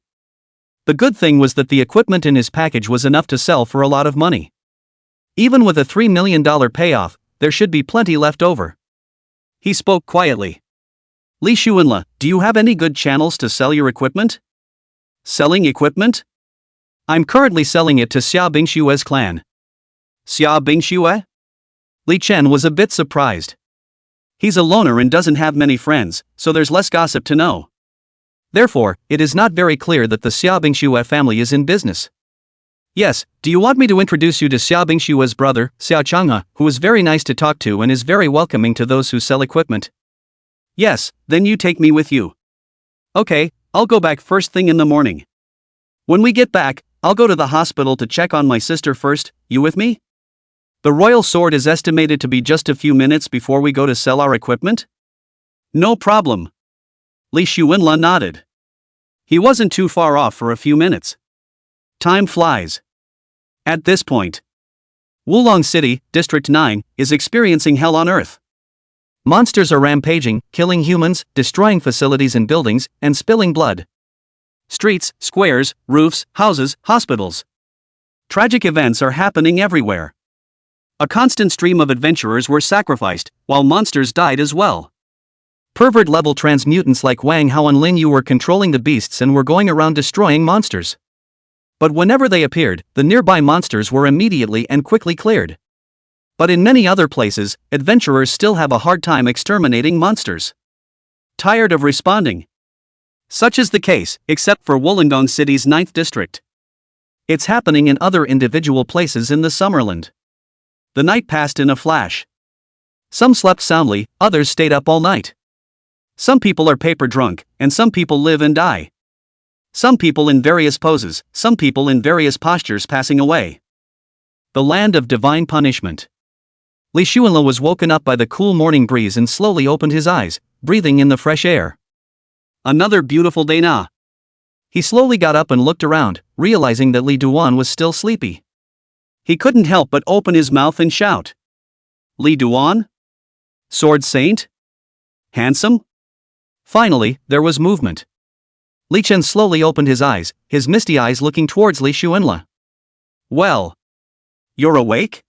The good thing was that the equipment in his package was enough to sell for a lot of money. Even with a $3 million payoff, there should be plenty left over. He spoke quietly. Li Xuanla, do you have any good channels to sell your equipment? Selling equipment? I'm currently selling it to Xia Bingshue's clan. Xia Bingxue? Li Chen was a bit surprised. He's a loner and doesn't have many friends, so there's less gossip to know. Therefore, it is not very clear that the Xia Bingxue family is in business. Yes, do you want me to introduce you to Xia Bingshue's brother, Xiao Changhe, who is very nice to talk to and is very welcoming to those who sell equipment? Yes, then you take me with you. Okay, I'll go back first thing in the morning. When we get back, I'll go to the hospital to check on my sister first, you with me? The royal sword is estimated to be just a few minutes before we go to sell our equipment? No problem. Li Shuenla nodded. He wasn't too far off for a few minutes. Time flies. At this point, Wulong City, District 9, is experiencing hell on earth. Monsters are rampaging, killing humans, destroying facilities and buildings, and spilling blood. Streets, squares, roofs, houses, hospitals. Tragic events are happening everywhere. A constant stream of adventurers were sacrificed, while monsters died as well. Pervert-level transmutants like Wang Hao and Lin Yu were controlling the beasts and were going around destroying monsters. But whenever they appeared, the nearby monsters were immediately and quickly cleared. But in many other places, adventurers still have a hard time exterminating monsters. Tired of responding? Such is the case, except for Wollongong City's 9th district. It's happening in other individual places in the Summerland. The night passed in a flash. Some slept soundly, others stayed up all night. Some people are paper drunk, and some people live and die. Some people in various poses, some people in various postures passing away. The land of divine punishment. Li Shuenla was woken up by the cool morning breeze and slowly opened his eyes, breathing in the fresh air. Another beautiful day na. He slowly got up and looked around, realizing that Li Duan was still sleepy. He couldn't help but open his mouth and shout. Li Duan? Sword Saint? Handsome? Finally, there was movement. Li Chen slowly opened his eyes, his misty eyes looking towards Li Shuenla. Well. You're awake?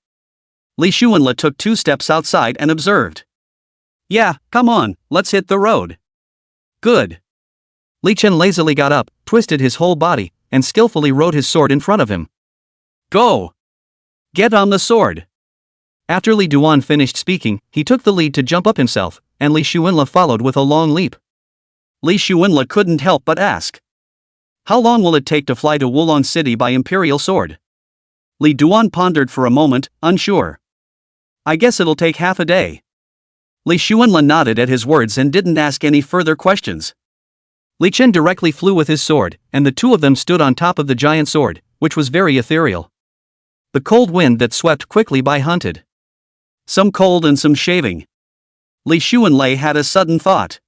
Li Shuenla took 2 steps outside and observed. Yeah, come on, let's hit the road. Good. Li Chen lazily got up, twisted his whole body, and skillfully rode his sword in front of him. Go! Get on the sword! After Li Duan finished speaking, he took the lead to jump up himself, and Li Shuenla followed with a long leap. Li Shuenla couldn't help but ask. How long will it take to fly to Wulong City by Imperial Sword? Li Duan pondered for a moment, unsure. I guess it'll take half a day. Li Shuenla nodded at his words and didn't ask any further questions. Li Chen directly flew with his sword, and the two of them stood on top of the giant sword, which was very ethereal. The cold wind that swept quickly by hunted. Some cold and some shaving. Li Shuenla had a sudden thought.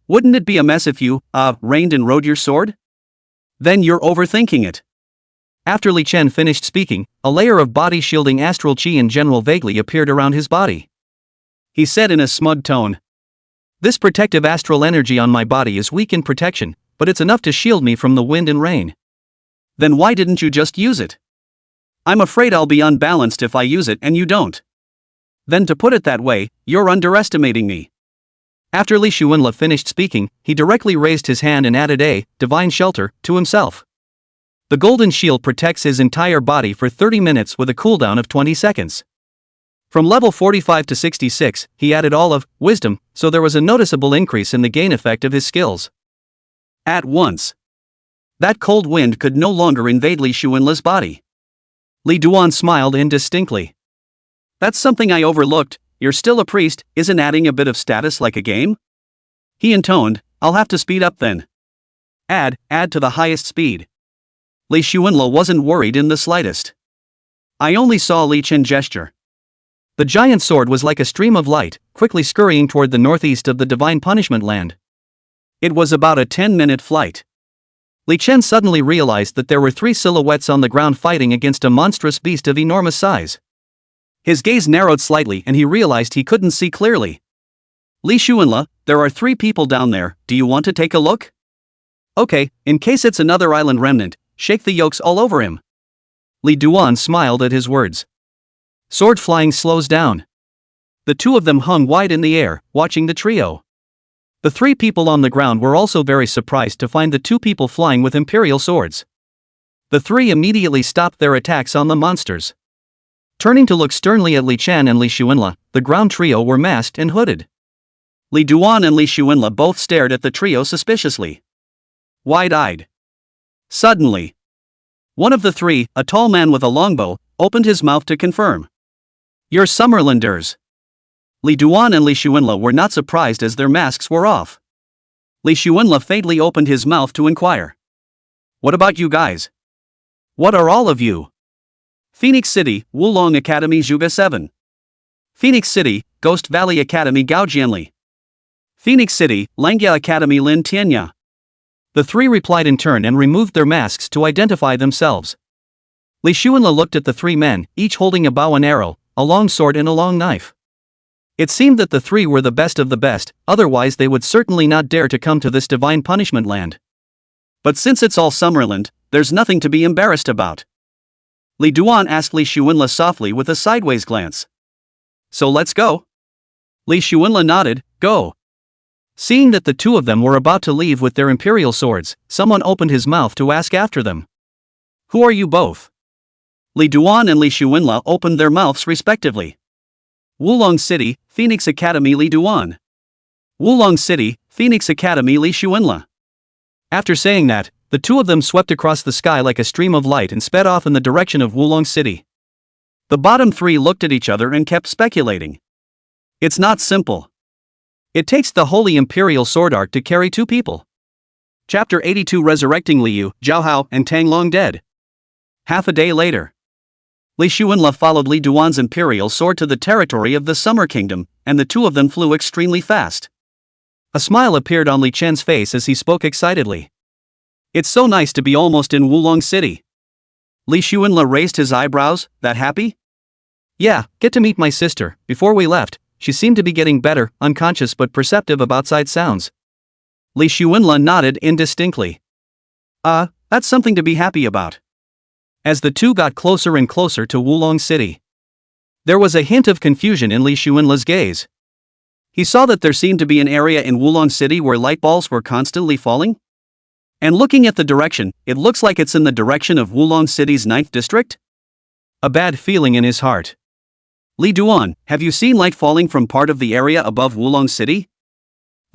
Wouldn't it be a mess if you, rained and rode your sword? Then you're overthinking it. After Li Chen finished speaking, a layer of body-shielding astral chi in general vaguely appeared around his body. He said in a smug tone. This protective astral energy on my body is weak in protection, but it's enough to shield me from the wind and rain. Then why didn't you just use it? I'm afraid I'll be unbalanced if I use it and you don't. Then to put it that way, you're underestimating me. After Li Shuenla finished speaking, he directly raised his hand and added a divine shelter to himself. The golden shield protects his entire body for 30 minutes with a cooldown of 20 seconds. From level 45 to 66, he added all of wisdom, so there was a noticeable increase in the gain effect of his skills. At once, that cold wind could no longer invade Li Shuenla's body. Li Duan smiled indistinctly. That's something I overlooked. You're still a priest, isn't adding a bit of status like a game? He intoned, I'll have to speed up then. Add to the highest speed. Li Shuenla wasn't worried in the slightest. I only saw Li Chen gesture. The giant sword was like a stream of light, quickly scurrying toward the northeast of the divine punishment land. It was about a 10-minute flight. Li Chen suddenly realized that there were 3 silhouettes on the ground fighting against a monstrous beast of enormous size. His gaze narrowed slightly and he realized he couldn't see clearly. Li Shuenla, there are 3 people down there, do you want to take a look? Okay, in case it's another island remnant, shake the yolks all over him. Li Duan smiled at his words. Sword flying slows down. The 2 of them hung wide in the air, watching the trio. The 3 people on the ground were also very surprised to find the 2 people flying with imperial swords. The 3 immediately stopped their attacks on the monsters. Turning to look sternly at Li Chen and Li Shuenla, the ground trio were masked and hooded. Li Duan and Li Shuenla both stared at the trio suspiciously. Wide-eyed. Suddenly, one of the 3, a tall man with a longbow, opened his mouth to confirm. You're Summerlanders. Li Duan and Li Shuenla were not surprised as their masks were off. Li Shuenla faintly opened his mouth to inquire. What about you guys? What are all of you? Phoenix City, Wulong Academy Zhuge 7. Phoenix City, Ghost Valley Academy Gao Jianli. Phoenix City, Langya Academy Lin Tianya. The three replied in turn and removed their masks to identify themselves. Li Xuanla looked at the three men, each holding a bow and arrow, a long sword and a long knife. It seemed that the three were the best of the best, otherwise they would certainly not dare to come to this divine punishment land. But since it's all Summerland, there's nothing to be embarrassed about. Li Duan asked Li Xuanla softly with a sideways glance. So let's go. Li Xuanla nodded, go. Seeing that the two of them were about to leave with their imperial swords, someone opened his mouth to ask after them. Who are you both? Li Duan and Li Xuanla opened their mouths respectively. Wulong City, Phoenix Academy Li Duan. Wulong City, Phoenix Academy Li Xuanla. After saying that, the two of them swept across the sky like a stream of light and sped off in the direction of Wulong City. The bottom three looked at each other and kept speculating. It's not simple. It takes the Holy Imperial Sword Art to carry two people. Chapter 82 Resurrecting Liu, Zhaohao, and Tang Long dead. Half a day later. Li Xuanla followed Li Duan's imperial sword to the territory of the Summer Kingdom, and the two of them flew extremely fast. A smile appeared on Li Chen's face as he spoke excitedly. It's so nice to be almost in Wulong City. Li Xuanla raised his eyebrows, that happy? Yeah, get to meet my sister. Before we left, she seemed to be getting better, unconscious but perceptive of outside sounds. Li Xuanla nodded indistinctly. That's something to be happy about. As the two got closer and closer to Wulong City, there was a hint of confusion in Li Xuanla's gaze. He saw that there seemed to be an area in Wulong City where light balls were constantly falling. And looking at the direction, it looks like it's in the direction of Wulong City's 9th district? A bad feeling in his heart. Li Duan, have you seen light falling from part of the area above Wulong City?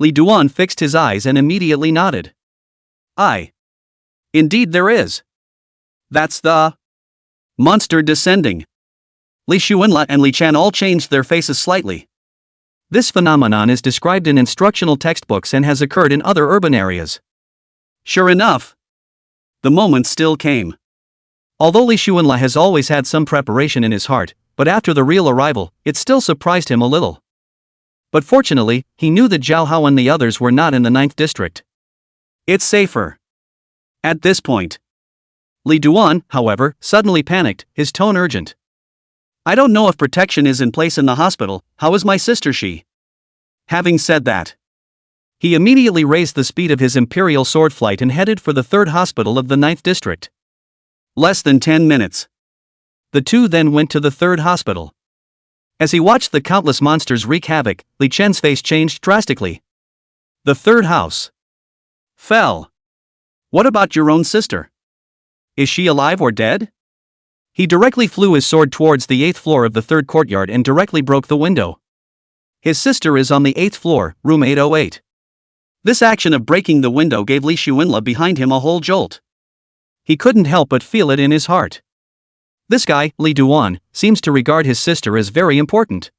Li Duan fixed his eyes and immediately nodded. Indeed there is. That's the monster descending. Li Xuanla and Li Chen all changed their faces slightly. This phenomenon is described in instructional textbooks and has occurred in other urban areas. Sure enough. The moment still came. Although Li Xuanla has always had some preparation in his heart, but after the real arrival, it still surprised him a little. But fortunately, he knew that Zhao Hao and the others were not in the 9th district. It's safer. At this point. Li Duan, however, suddenly panicked, his tone urgent. I don't know if protection is in place in the hospital. How is my sister she? Having said that, he immediately raised the speed of his imperial sword flight and headed for the 3rd hospital of the 9th district. Less than 10 minutes. The two then went to the 3rd hospital. As he watched the countless monsters wreak havoc, Li Chen's face changed drastically. The 3rd house fell. What about your own sister? Is she alive or dead? He directly flew his sword towards the 8th floor of the 3rd courtyard and directly broke the window. His sister is on the 8th floor, room 808. This action of breaking the window gave Li Xuanla behind him a whole jolt. He couldn't help but feel it in his heart. This guy, Li Duan, seems to regard his sister as very important.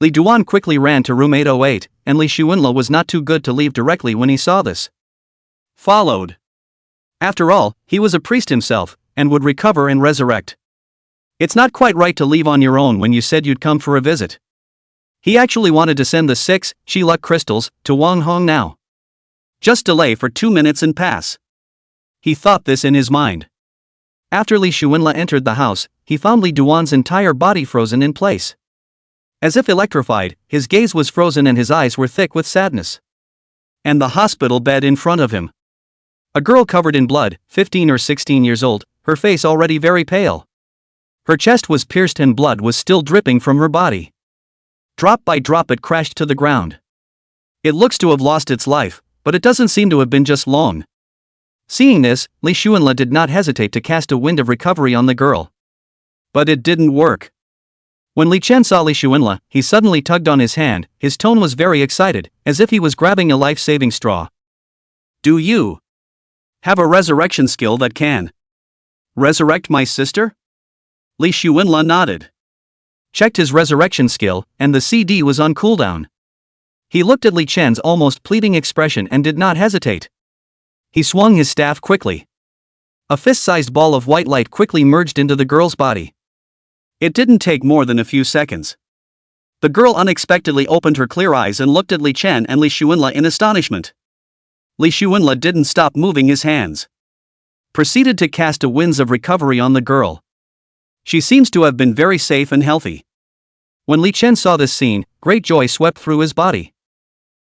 Li Duan quickly ran to room 808, and Li Xuanla was not too good to leave directly when he saw this. Followed. After all, he was a priest himself, and would recover and resurrect. It's not quite right to leave on your own when you said you'd come for a visit. He actually wanted to send the 6 Chi Luck crystals to Wang Hong now. Just delay for 2 minutes and pass. He thought this in his mind. After Li Xuanla entered the house, he found Li Duan's entire body frozen in place. As if electrified, his gaze was frozen and his eyes were thick with sadness. And the hospital bed in front of him. A girl covered in blood, 15 or 16 years old, her face already very pale. Her chest was pierced and blood was still dripping from her body. Drop by drop it crashed to the ground. It looks to have lost its life, but it doesn't seem to have been just long. Seeing this, Li Xuanla did not hesitate to cast a wind of recovery on the girl. But it didn't work. When Li Chen saw Li Xuanla, he suddenly tugged on his hand, his tone was very excited, as if he was grabbing a life-saving straw. Do you have a resurrection skill that can resurrect my sister? Li Xuanla nodded. Checked his resurrection skill, and the CD was on cooldown. He looked at Li Chen's almost pleading expression and did not hesitate. He swung his staff quickly. A fist-sized ball of white light quickly merged into the girl's body. It didn't take more than a few seconds. The girl unexpectedly opened her clear eyes and looked at Li Chen and Li Xuanla in astonishment. Li Xuanla didn't stop moving his hands. Proceeded to cast a winds of recovery on the girl. She seems to have been very safe and healthy. When Li Chen saw this scene, great joy swept through his body.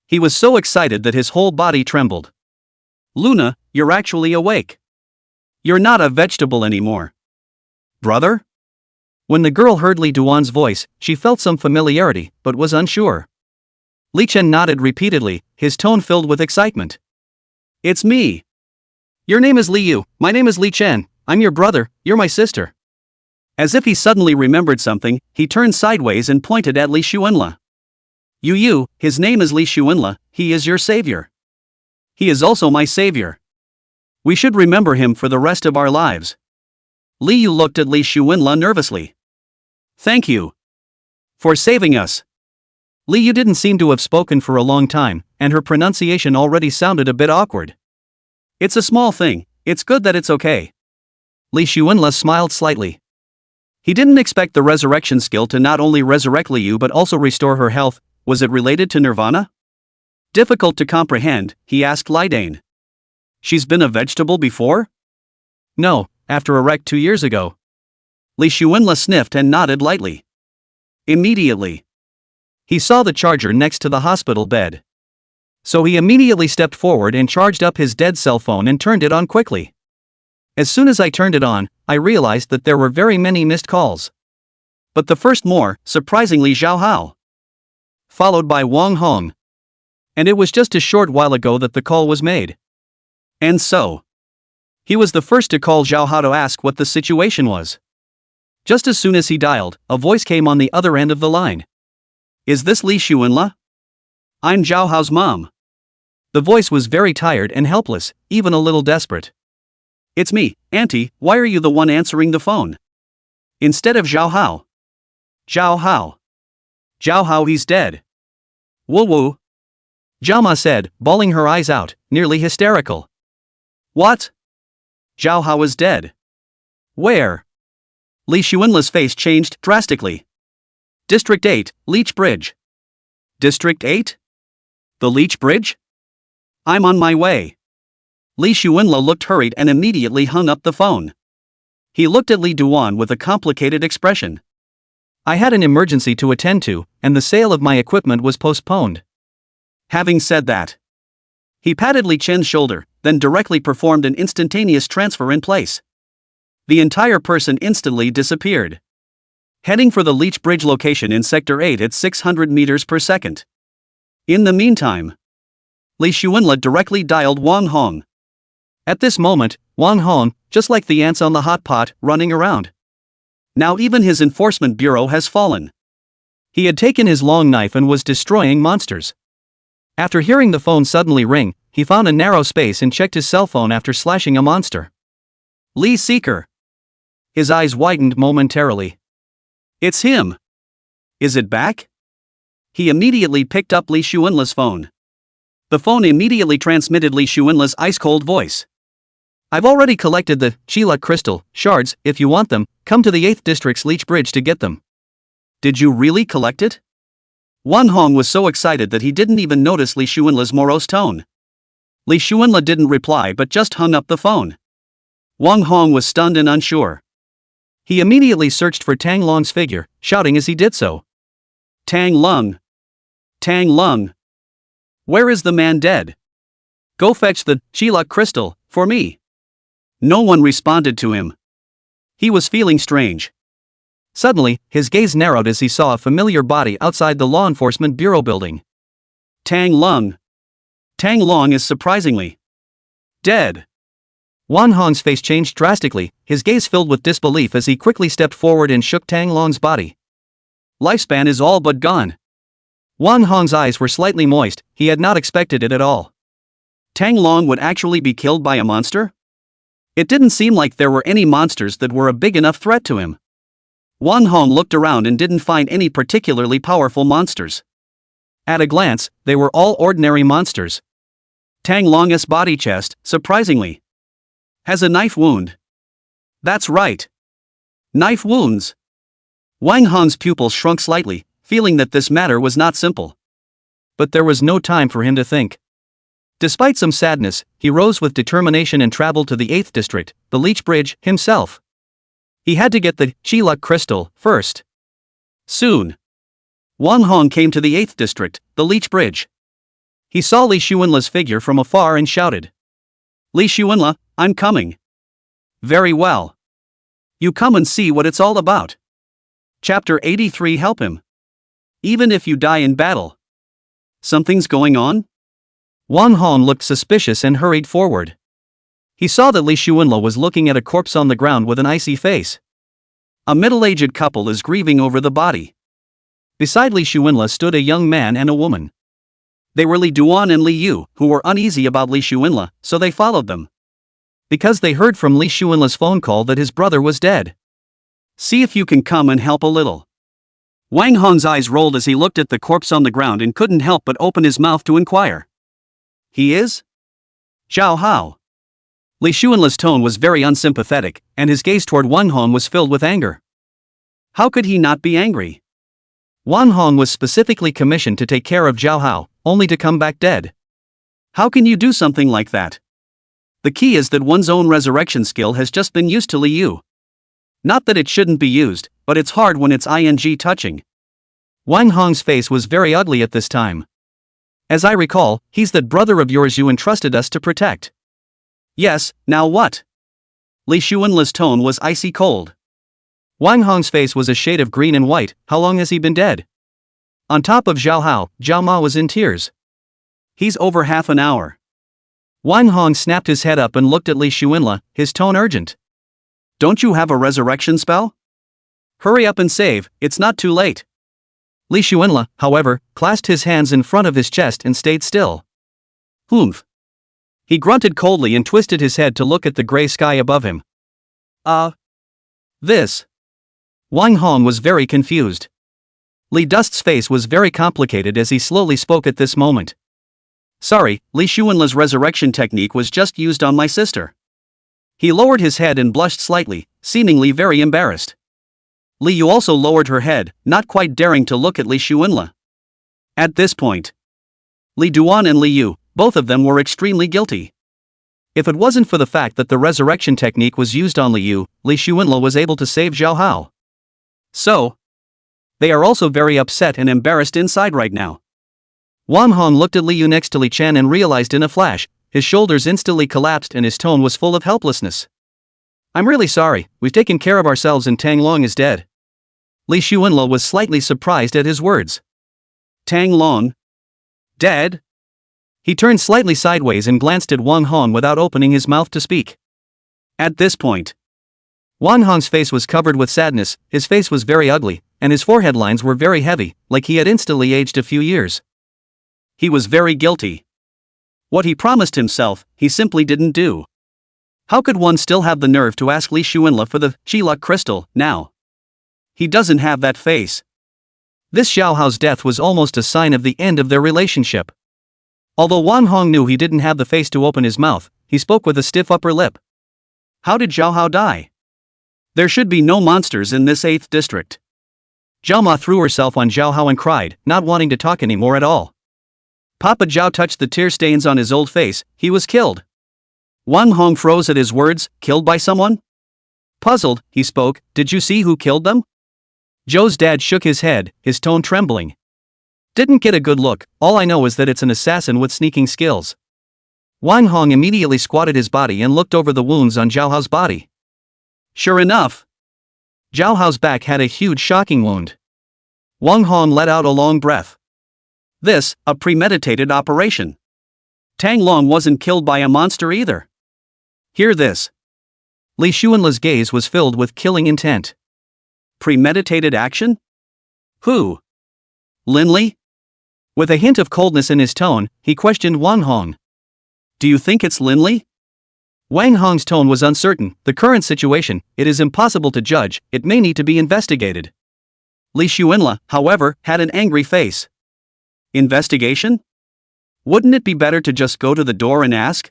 He was so excited that his whole body trembled. Luna, you're actually awake. You're not a vegetable anymore. Brother? When the girl heard Li Duan's voice, she felt some familiarity, but was unsure. Li Chen nodded repeatedly, his tone filled with excitement. It's me. Your name is Li Yu, my name is Li Chen, I'm your brother, you're my sister. As if he suddenly remembered something, he turned sideways and pointed at Li Xuanla. Yu, his name is Li Xuanla, he is your savior. He is also my savior. We should remember him for the rest of our lives. Li Yu looked at Li Xuanla nervously. Thank you. For saving us. Li Yu didn't seem to have spoken for a long time, and her pronunciation already sounded a bit awkward. It's a small thing, it's good that it's okay. Li Xuanla smiled slightly. He didn't expect the resurrection skill to not only resurrect Li Yu but also restore her health. Was it related to nirvana? Difficult to comprehend, he asked Lidane. She's been a vegetable before? No, after a wreck 2 years ago. Li Xuanla sniffed and nodded lightly. Immediately. He saw the charger next to the hospital bed. So he immediately stepped forward and charged up his dead cell phone and turned it on quickly. As soon as I turned it on, I realized that there were very many missed calls. But the first more, surprisingly, Zhao Hao. Followed by Wang Hong. And it was just a short while ago that the call was made. And so. He was the first to call Zhao Hao to ask what the situation was. Just as soon as he dialed, a voice came on the other end of the line. Is this Li Xuanla? I'm Zhao Hao's mom. The voice was very tired and helpless, even a little desperate. It's me, Auntie, why are you the one answering the phone? Instead of Zhao Hao. Zhao Hao. Zhao Hao, he's dead. Woo woo. Zhao Ma said, bawling her eyes out, nearly hysterical. What? Zhao Hao is dead. Where? Li Xuanla's face changed drastically. District 8, Leech Bridge. District 8? The Leech Bridge? I'm on my way. Li Xuanla looked hurried and immediately hung up the phone. He looked at Li Duan with a complicated expression. I had an emergency to attend to, and the sale of my equipment was postponed. Having said that, he patted Li Chen's shoulder, then directly performed an instantaneous transfer in place. The entire person instantly disappeared. Heading for the Leech Bridge location in Sector 8 at 600 meters per second. In the meantime, Li Xuanla directly dialed Wang Hong. At this moment, Wang Hong, just like the ants on the hot pot, running around. Now even his enforcement bureau has fallen. He had taken his long knife and was destroying monsters. After hearing the phone suddenly ring, he found a narrow space and checked his cell phone after slashing a monster. Li Seeker. His eyes widened momentarily. It's him. Is it back? He immediately picked up Li Xuanla's phone. The phone immediately transmitted Li Xuanla's ice-cold voice. I've already collected the Chila crystal shards. If you want them, come to the 8th District's Leech Bridge to get them. Did you really collect it? Wan Hong was so excited that he didn't even notice Li Xuanla's morose tone. Li Xuanla didn't reply but just hung up the phone. Wang Hong was stunned and unsure. He immediately searched for Tang Long's figure, shouting as he did so. Tang Long. Tang Long. Where is the man dead? Go fetch the Chila crystal for me. No one responded to him. He was feeling strange. Suddenly, his gaze narrowed as he saw a familiar body outside the Law Enforcement Bureau building. Tang Long. Tang Long is surprisingly dead. Wan Hong's face changed drastically, his gaze filled with disbelief as he quickly stepped forward and shook Tang Long's body. Lifespan is all but gone. Wan Hong's eyes were slightly moist, he had not expected it at all. Tang Long would actually be killed by a monster? It didn't seem like there were any monsters that were a big enough threat to him. Wan Hong looked around and didn't find any particularly powerful monsters. At a glance, they were all ordinary monsters. Tang Long's body chest, surprisingly, has a knife wound. That's right. Knife wounds. Wang Hong's pupils shrunk slightly, feeling that this matter was not simple. But there was no time for him to think. Despite some sadness, he rose with determination and traveled to the 8th district, the Leech Bridge, himself. He had to get the Chi-Luck crystal first. Soon, Wang Hong came to the 8th district, the Leech Bridge. He saw Li Xuanla's figure from afar and shouted, "Li Xuanla, I'm coming." "Very well. You come and see what it's all about." Chapter 83. Help him. Even if you die in battle. Something's going on? Wang Hong looked suspicious and hurried forward. He saw that Li Xuanla was looking at a corpse on the ground with an icy face. A middle-aged couple is grieving over the body. Beside Li Xuanla stood a young man and a woman. They were Li Duan and Li Yu, who were uneasy about Li Xuanla, so they followed them. Because they heard from Li Xuanla's phone call that his brother was dead. "See if you can come and help a little." Wang Hong's eyes rolled as he looked at the corpse on the ground and couldn't help but open his mouth to inquire. "He is? Zhao Hao." Li Xuanla's tone was very unsympathetic, and his gaze toward Wang Hong was filled with anger. How could he not be angry? Wang Hong was specifically commissioned to take care of Zhao Hao, only to come back dead. How can you do something like that? The key is that one's own resurrection skill has just been used to Li Yu. Not that it shouldn't be used, but it's hard when it's ing touching. Wang Hong's face was very ugly at this time. As I recall, he's that brother of yours you entrusted us to protect. Yes, now what? Li Xuanla's tone was icy cold. Wang Hong's face was a shade of green and white. How long has he been dead? On top of Zhao Hao, Zhao Ma was in tears. He's over half an hour. Wang Hong snapped his head up and looked at Li Xuanla, his tone urgent. Don't you have a resurrection spell? Hurry up and save, it's not too late. Li Xuanla, however, clasped his hands in front of his chest and stayed still. Humph. He grunted coldly and twisted his head to look at the gray sky above him. This. Wang Hong was very confused. Li Dust's face was very complicated as he slowly spoke at this moment. Sorry, Li Xuanla's resurrection technique was just used on my sister. He lowered his head and blushed slightly, seemingly very embarrassed. Li Yu also lowered her head, not quite daring to look at Li Xuanla. At this point, Li Duan and Li Yu, both of them were extremely guilty. If it wasn't for the fact that the resurrection technique was used on Li Yu, Li Xuanla was able to save Zhao Hao. So, they are also very upset and embarrassed inside right now. Wang Hong looked at Li Yu next to Li Chen and realized in a flash, his shoulders instantly collapsed and his tone was full of helplessness. I'm really sorry, we've taken care of ourselves and Tang Long is dead. Li Xuanla was slightly surprised at his words. Tang Long? Dead? He turned slightly sideways and glanced at Wang Hong without opening his mouth to speak. At this point, Wang Hong's face was covered with sadness, his face was very ugly, and his forehead lines were very heavy, like he had instantly aged a few years. He was very guilty. What he promised himself, he simply didn't do. How could one still have the nerve to ask Li Xuanla for the Chi-Luck crystal now? He doesn't have that face. This Zhao Hao's death was almost a sign of the end of their relationship. Although Wang Hong knew he didn't have the face to open his mouth, he spoke with a stiff upper lip. How did Zhao Hao die? There should be no monsters in this 8th district. Zhao Ma threw herself on Zhao Hao and cried, not wanting to talk anymore at all. Papa Zhao touched the tear stains on his old face. He was killed. Wang Hong froze at his words. Killed by someone? Puzzled, he spoke. Did you see who killed them? Zhou's dad shook his head, his tone trembling. Didn't get a good look, all I know is that it's an assassin with sneaking skills. Wang Hong immediately squatted his body and looked over the wounds on Zhao Hao's body. Sure enough, Zhao Hao's back had a huge shocking wound. Wang Hong let out a long breath. This, a premeditated operation. Tang Long wasn't killed by a monster either. Hear this. Li Xuanla's gaze was filled with killing intent. Premeditated action? Who? Lin Li? With a hint of coldness in his tone, he questioned Wang Hong. Do you think it's Lin Li? Wang Hong's tone was uncertain. The current situation, it is impossible to judge, it may need to be investigated. Li Xuanla, however, had an angry face. Investigation? Wouldn't it be better to just go to the door and ask?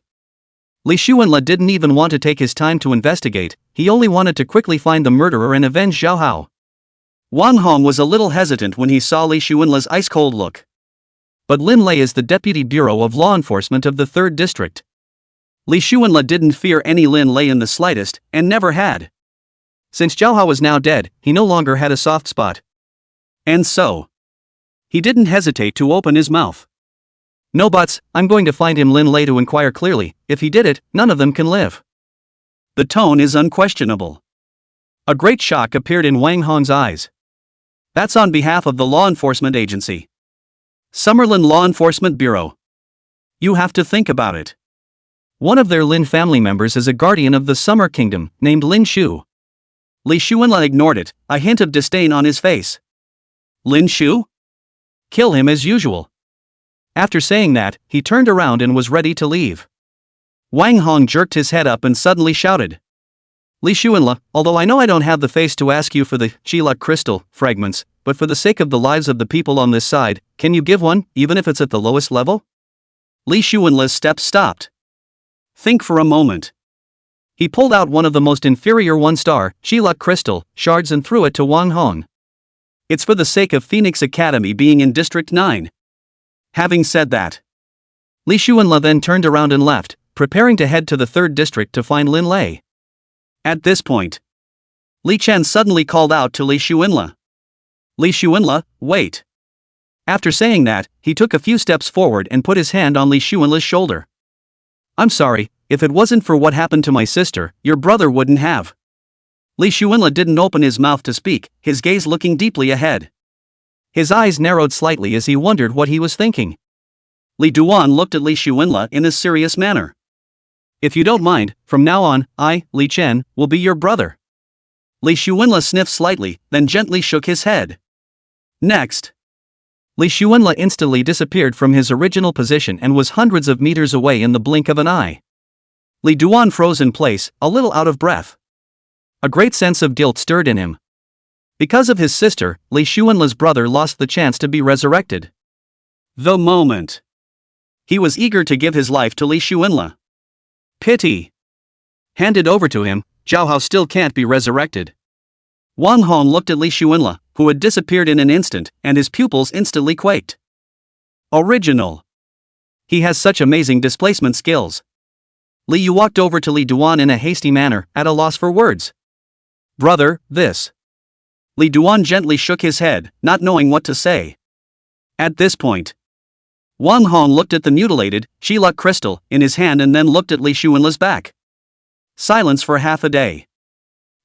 Li Xuanla didn't even want to take his time to investigate, he only wanted to quickly find the murderer and avenge Zhao Hao. Wang Hong was a little hesitant when he saw Li Xuanla's ice-cold look. But Lin Lei is the Deputy Bureau of Law Enforcement of the 3rd District. Li Xuanla didn't fear any Lin Lei in the slightest, and never had. Since Zhao Hao was now dead, he no longer had a soft spot. And so, he didn't hesitate to open his mouth. No buts, I'm going to find him, Lin Lei to inquire clearly. If he did it, none of them can live. The tone is unquestionable. A great shock appeared in Wang Hong's eyes. That's on behalf of the law enforcement agency. Summerlin Law Enforcement Bureau. You have to think about it. One of their Lin family members is a guardian of the Summer Kingdom, named Lin Shu. Li Xuanla ignored it, a hint of disdain on his face. Lin Shu? Kill him as usual. After saying that, he turned around and was ready to leave. Wang Hong jerked his head up and suddenly shouted. Li Xuanla, although I know I don't have the face to ask you for the Qilak crystal fragments, but for the sake of the lives of the people on this side, can you give one, even if it's at the lowest level? Li Xuanla's steps stopped. Think for a moment. He pulled out one of the most inferior 1-star Qilak crystal shards and threw it to Wang Hong. It's for the sake of Phoenix Academy being in District 9. Having said that, Li Xuanla then turned around and left, preparing to head to the 3rd District to find Lin Lei. At this point, Li Chen suddenly called out to Li Xuanla. Li Xuanla, wait. After saying that, he took a few steps forward and put his hand on Li Xuanla's shoulder. I'm sorry, if it wasn't for what happened to my sister, your brother wouldn't have. Li Xuanla didn't open his mouth to speak, his gaze looking deeply ahead. His eyes narrowed slightly as he wondered what he was thinking. Li Duan looked at Li Xuanla in a serious manner. If you don't mind, from now on, I, Li Chen, will be your brother. Li Xuanla sniffed slightly, then gently shook his head. Next, Li Xuanla instantly disappeared from his original position and was hundreds of meters away in the blink of an eye. Li Duan froze in place, a little out of breath. A great sense of guilt stirred in him. Because of his sister, Li Xuanla's brother lost the chance to be resurrected. The moment. He was eager to give his life to Li Xuanla. Pity. Handed over to him, Zhao Hao still can't be resurrected. Wang Hong looked at Li Xuanla, who had disappeared in an instant, and his pupils instantly quaked. Original. He has such amazing displacement skills. Li Yu walked over to Li Duan in a hasty manner, at a loss for words. Brother, this. Li Duan gently shook his head, not knowing what to say. At this point, Wang Hong looked at the mutilated Qilak crystal in his hand and then looked at Li Xuanla's back. Silence for half a day.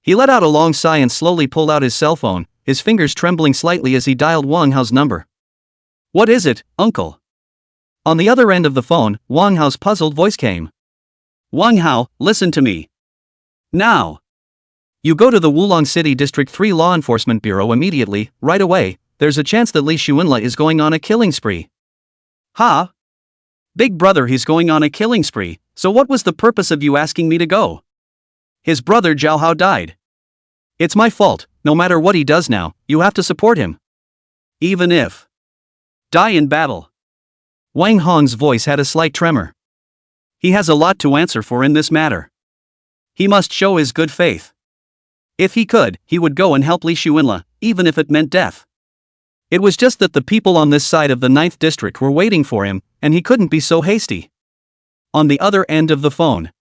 He let out a long sigh and slowly pulled out his cell phone, his fingers trembling slightly as he dialed Wang Hao's number. What is it, uncle? On the other end of the phone, Wang Hao's puzzled voice came. Wang Hao, listen to me. Now. You go to the Wulong City District 3 Law Enforcement Bureau immediately, right away. There's a chance that Li Xuanla is going on a killing spree. Huh? Big brother, he's going on a killing spree, so what was the purpose of you asking me to go? His brother Zhao Hao died. It's my fault, no matter what he does now, you have to support him. Even if die in battle. Wang Hong's voice had a slight tremor. He has a lot to answer for in this matter. He must show his good faith. If he could, he would go and help Li Xuanla, even if it meant death. It was just that the people on this side of the 9th District were waiting for him, and he couldn't be so hasty. On the other end of the phone,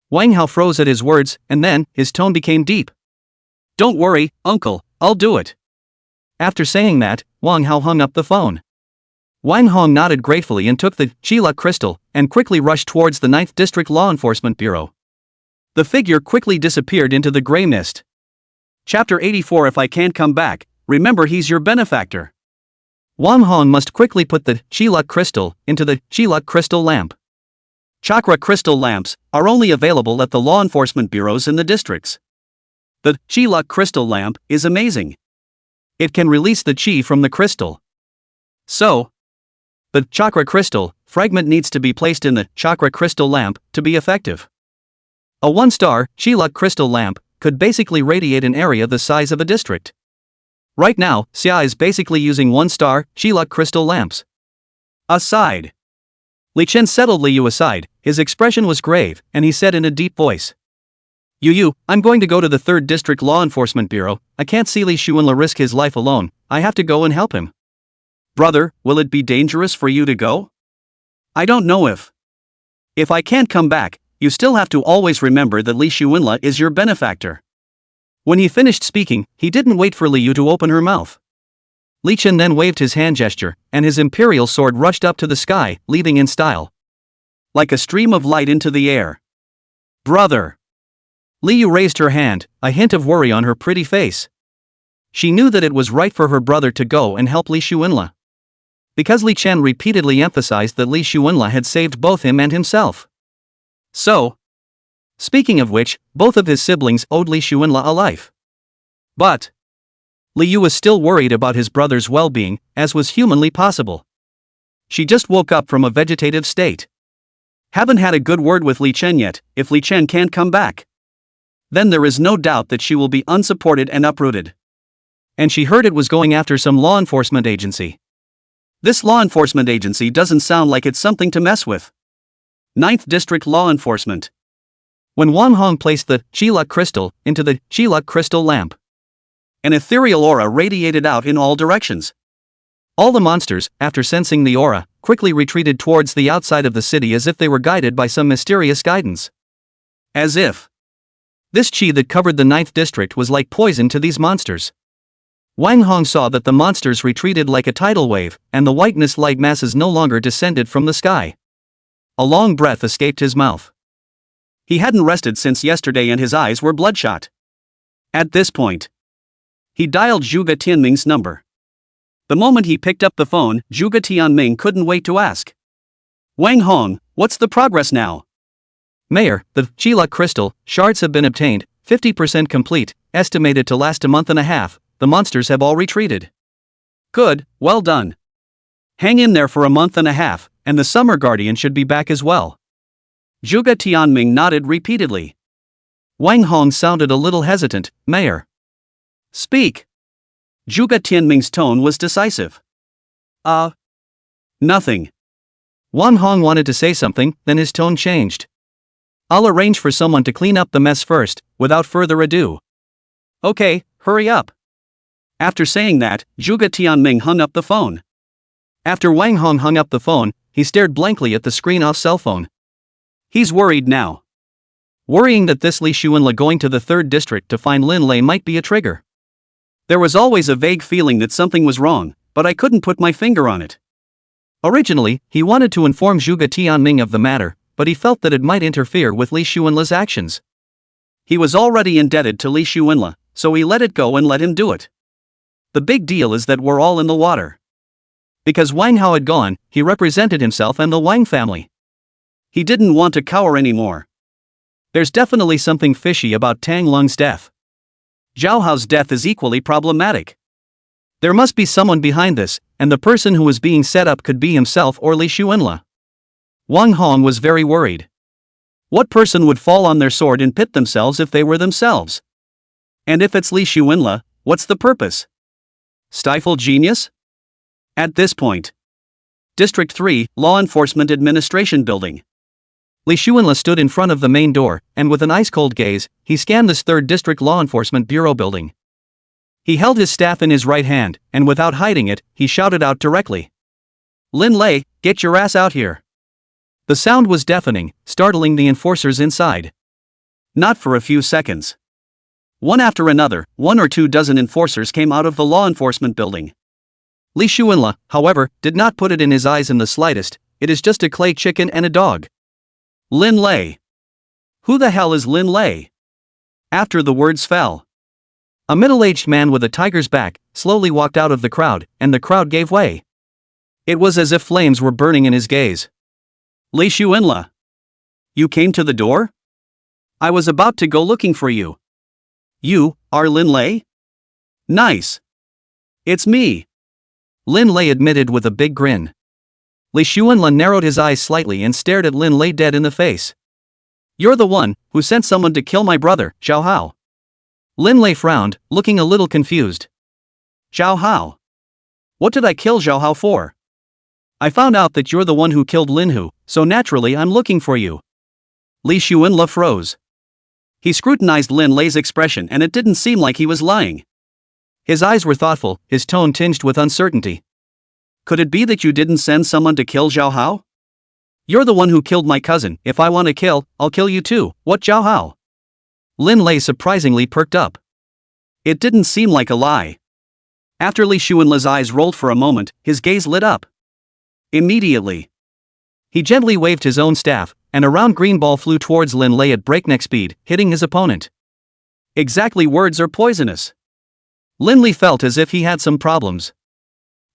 Wang Hao froze at his words, and then, his tone became deep. Don't worry, uncle, I'll do it. After saying that, Wang Hao hung up the phone. Wang Hong nodded gratefully and took the Qilak crystal, and quickly rushed towards the 9th District Law Enforcement Bureau. The figure quickly disappeared into the gray mist. Chapter 84. If I can't come back, remember he's your benefactor. Wang Hong must quickly put the Qilak crystal into the Qilak crystal lamp. Chakra crystal lamps are only available at the law enforcement bureaus in the districts. The Qilak crystal lamp is amazing. It can release the qi from the crystal. So, the chakra crystal fragment needs to be placed in the chakra crystal lamp to be effective. A 1-star Qilak crystal lamp could basically radiate an area the size of a district. Right now, Xia is basically using 1-star Qilak crystal lamps. Aside. Li Chen settled Li Yu aside, his expression was grave, and he said in a deep voice. I'm going to go to the 3rd District Law Enforcement Bureau. I can't see Li Xuanla risk his life alone. I have to go and help him. Brother, will it be dangerous for you to go? I don't know if I can't come back, you still have to always remember that Li Xuanla is your benefactor. When he finished speaking, he didn't wait for Li Yu to open her mouth. Li Chen then waved his hand gesture, and his imperial sword rushed up to the sky, leaving in style, like a stream of light into the air. Brother! Li Yu raised her hand, a hint of worry on her pretty face. She knew that it was right for her brother to go and help Li Xuanla, because Li Chen repeatedly emphasized that Li Xuanla had saved both him and himself. So, speaking of which, both of his siblings owed Li Xuanla a life. But Li Yu was still worried about his brother's well-being, as was humanly possible. She just woke up from a vegetative state. Haven't had a good word with Li Chen yet. If Li Chen can't come back, then there is no doubt that she will be unsupported and uprooted. And she heard it was going after some law enforcement agency. This law enforcement agency doesn't sound like it's something to mess with. 9th District Law Enforcement. When Wang Hong placed the Qiluk crystal into the Qiluk crystal lamp, an ethereal aura radiated out in all directions. All the monsters, after sensing the aura, quickly retreated towards the outside of the city as if they were guided by some mysterious guidance. As if this qi that covered the 9th district was like poison to these monsters. Wang Hong saw that the monsters retreated like a tidal wave, and the white mist-like masses no longer descended from the sky. A long breath escaped his mouth. He hadn't rested since yesterday and his eyes were bloodshot. At this point, he dialed Zhuge Tianming's number. The moment he picked up the phone, Zhuge Tianming couldn't wait to ask. Wang Hong, what's the progress now? Mayor, the Qiluk crystal shards have been obtained, 50% complete, estimated to last a month and a half. The monsters have all retreated. Good, well done. Hang in there for a month and a half, and the Summer Guardian should be back as well. Zhuge Tianming nodded repeatedly. Wang Hong sounded a little hesitant. Mayor. Speak. Zhuge Tianming's tone was decisive. Nothing. Wang Hong wanted to say something, then his tone changed. I'll arrange for someone to clean up the mess first, without further ado. Okay, hurry up. After saying that, Zhuge Tianming hung up the phone. After Wang Hong hung up the phone, he stared blankly at the screen off cell phone. He's worried now. Worrying that this Li Xuanla going to the 3rd district to find Lin Lei might be a trigger. There was always a vague feeling that something was wrong, but I couldn't put my finger on it. Originally, he wanted to inform Zhuge Tianming of the matter, but he felt that it might interfere with Li Xuanla's actions. He was already indebted to Li Xuanla, so he let it go and let him do it. The big deal is that we're all in the water. Because Wang Hao had gone, he represented himself and the Wang family. He didn't want to cower anymore. There's definitely something fishy about Tang Lung's death. Zhao Hao's death is equally problematic. There must be someone behind this, and the person who was being set up could be himself or Li Xuanla. Wang Hong was very worried. What person would fall on their sword and pit themselves if they were themselves? And if it's Li Xuanla, what's the purpose? Stifle genius? At this point. District 3, Law Enforcement Administration Building. Li Xuanla stood in front of the main door, and with an ice-cold gaze, he scanned this 3rd District Law Enforcement Bureau building. He held his staff in his right hand, and without hiding it, he shouted out directly. Lin Lei, get your ass out here. The sound was deafening, startling the enforcers inside. Not for a few seconds. One after another, 1 or 2 dozen enforcers came out of the law enforcement building. Li Xuanla, however, did not put it in his eyes in the slightest. It is just a clay chicken and a dog. Lin Lei. Who the hell is Lin Lei? After the words fell, a middle-aged man with a tiger's back slowly walked out of the crowd, and the crowd gave way. It was as if flames were burning in his gaze. Li Xuanla. You came to the door? I was about to go looking for you. You are Lin Lei? Nice. It's me. Lin Lei admitted with a big grin. Li Xuanla narrowed his eyes slightly and stared at Lin Lei dead in the face. You're the one who sent someone to kill my brother, Zhao Hao. Lin Lei frowned, looking a little confused. Zhao Hao? What did I kill Zhao Hao for? I found out that you're the one who killed Lin Hu, so naturally I'm looking for you. Li Xuanla froze. He scrutinized Lin Lei's expression and it didn't seem like he was lying. His eyes were thoughtful, his tone tinged with uncertainty. Could it be that you didn't send someone to kill Zhao Hao? You're the one who killed my cousin. If I want to kill, I'll kill you too. What, Zhao Hao? Lin Lei surprisingly perked up. It didn't seem like a lie. After Li Xuanle's eyes rolled for a moment, his gaze lit up. Immediately, he gently waved his own staff, and a round green ball flew towards Lin Lei at breakneck speed, hitting his opponent. Exactly, words are poisonous. Lin Lei felt as if he had some problems.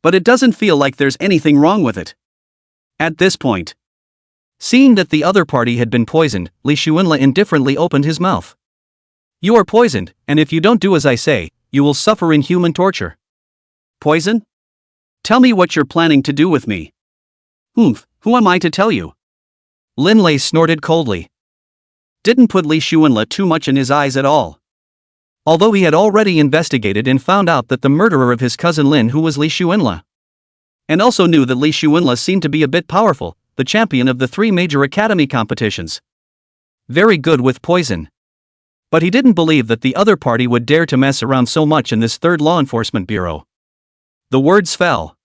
But it doesn't feel like there's anything wrong with it. At this point, seeing that the other party had been poisoned, Li Xuanle indifferently opened his mouth. You are poisoned, and if you don't do as I say, you will suffer inhuman torture. Poison? Tell me what you're planning to do with me. Who am I to tell you? Lin Lei snorted coldly. Didn't put Li Xuanle too much in his eyes at all. Although he had already investigated and found out that the murderer of his cousin Lin Hu was Li Xuanle. And also knew that Li Xuanle seemed to be a bit powerful, the champion of the 3 major academy competitions. Very good with poison. But he didn't believe that the other party would dare to mess around so much in this 3rd Law Enforcement Bureau. The words fell.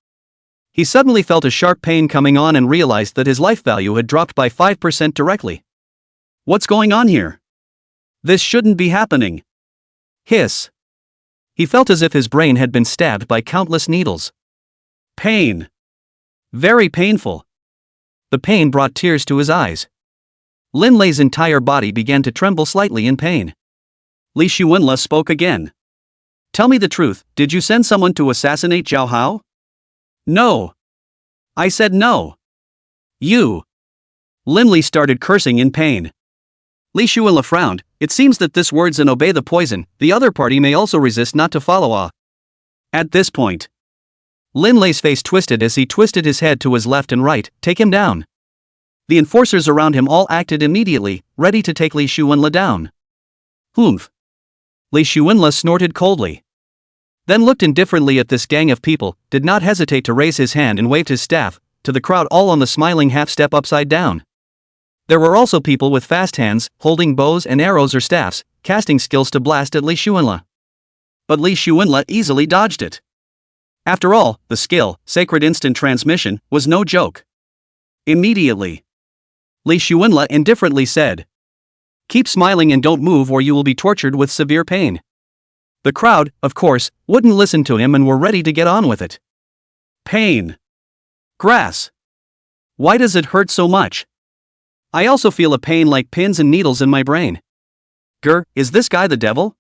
He suddenly felt a sharp pain coming on and realized that his life value had dropped by 5% directly. What's going on here? This shouldn't be happening. Hiss. He felt as if his brain had been stabbed by countless needles. Pain. Very painful. The pain brought tears to his eyes. Lin Lei's entire body began to tremble slightly in pain. Li Xuanle spoke again. Tell me the truth, did you send someone to assassinate Zhao Hao? No. I said no. You. Lin Lei started cursing in pain. Li Xuanle frowned. It seems that this words and obey the poison, the other party may also resist not to follow. At this point, Lin Lei's face twisted as he twisted his head to his left and right. Take him down. The enforcers around him all acted immediately, ready to take Li Xuanle down. Li Xuanle snorted coldly. Then looked indifferently at this gang of people, did not hesitate to raise his hand and waved his staff, to the crowd all on the smiling half-step upside down. There were also people with fast hands, holding bows and arrows or staffs, casting skills to blast at Li Xuanle. But Li Xuanle easily dodged it. After all, the skill, Sacred Instant Transmission, was no joke. Immediately, Li Xuanle indifferently said, "Keep smiling and don't move or you will be tortured with severe pain." The crowd, of course, wouldn't listen to him and were ready to get on with it. Pain. Grass. Why does it hurt so much? I also feel a pain like pins and needles in my brain. Is this guy the devil?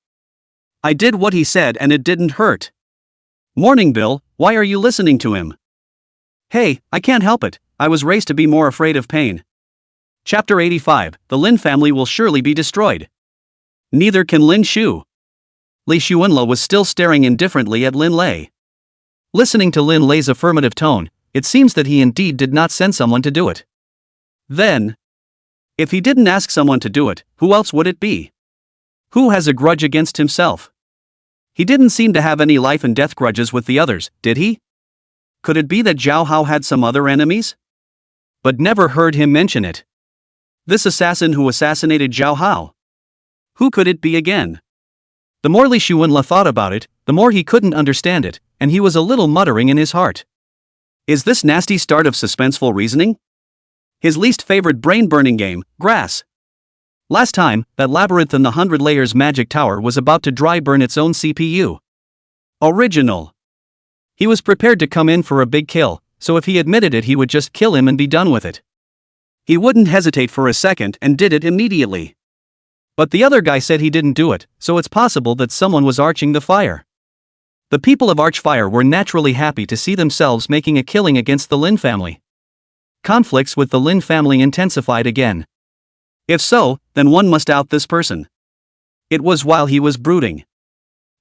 I did what he said and it didn't hurt. Morning, Bill, why are you listening to him? Hey, I can't help it, I was raised to be more afraid of pain. Chapter 85, The Lin family will surely be destroyed. Neither can Lin Shu. Li Xuanle was still staring indifferently at Lin Lei. Listening to Lin Lei's affirmative tone, it seems that he indeed did not send someone to do it. Then, if he didn't ask someone to do it, who else would it be? Who has a grudge against himself? He didn't seem to have any life and death grudges with the others, did he? Could it be that Zhao Hao had some other enemies? But never heard him mention it. This assassin who assassinated Zhao Hao. Who could it be again? The more Li Xuanle thought about it, the more he couldn't understand it, and he was a little muttering in his heart. Is this nasty start of suspenseful reasoning? His least favorite brain-burning game, grass. Last time, that labyrinth in the 100 layers magic tower was about to dry burn its own CPU. Original. He was prepared to come in for a big kill, so if he admitted it he would just kill him and be done with it. He wouldn't hesitate for a second and did it immediately. But the other guy said he didn't do it, so it's possible that someone was arching the fire. The people of Archfire were naturally happy to see themselves making a killing against the Lin family. Conflicts with the Lin family intensified again. If so, then one must out this person. It was while he was brooding.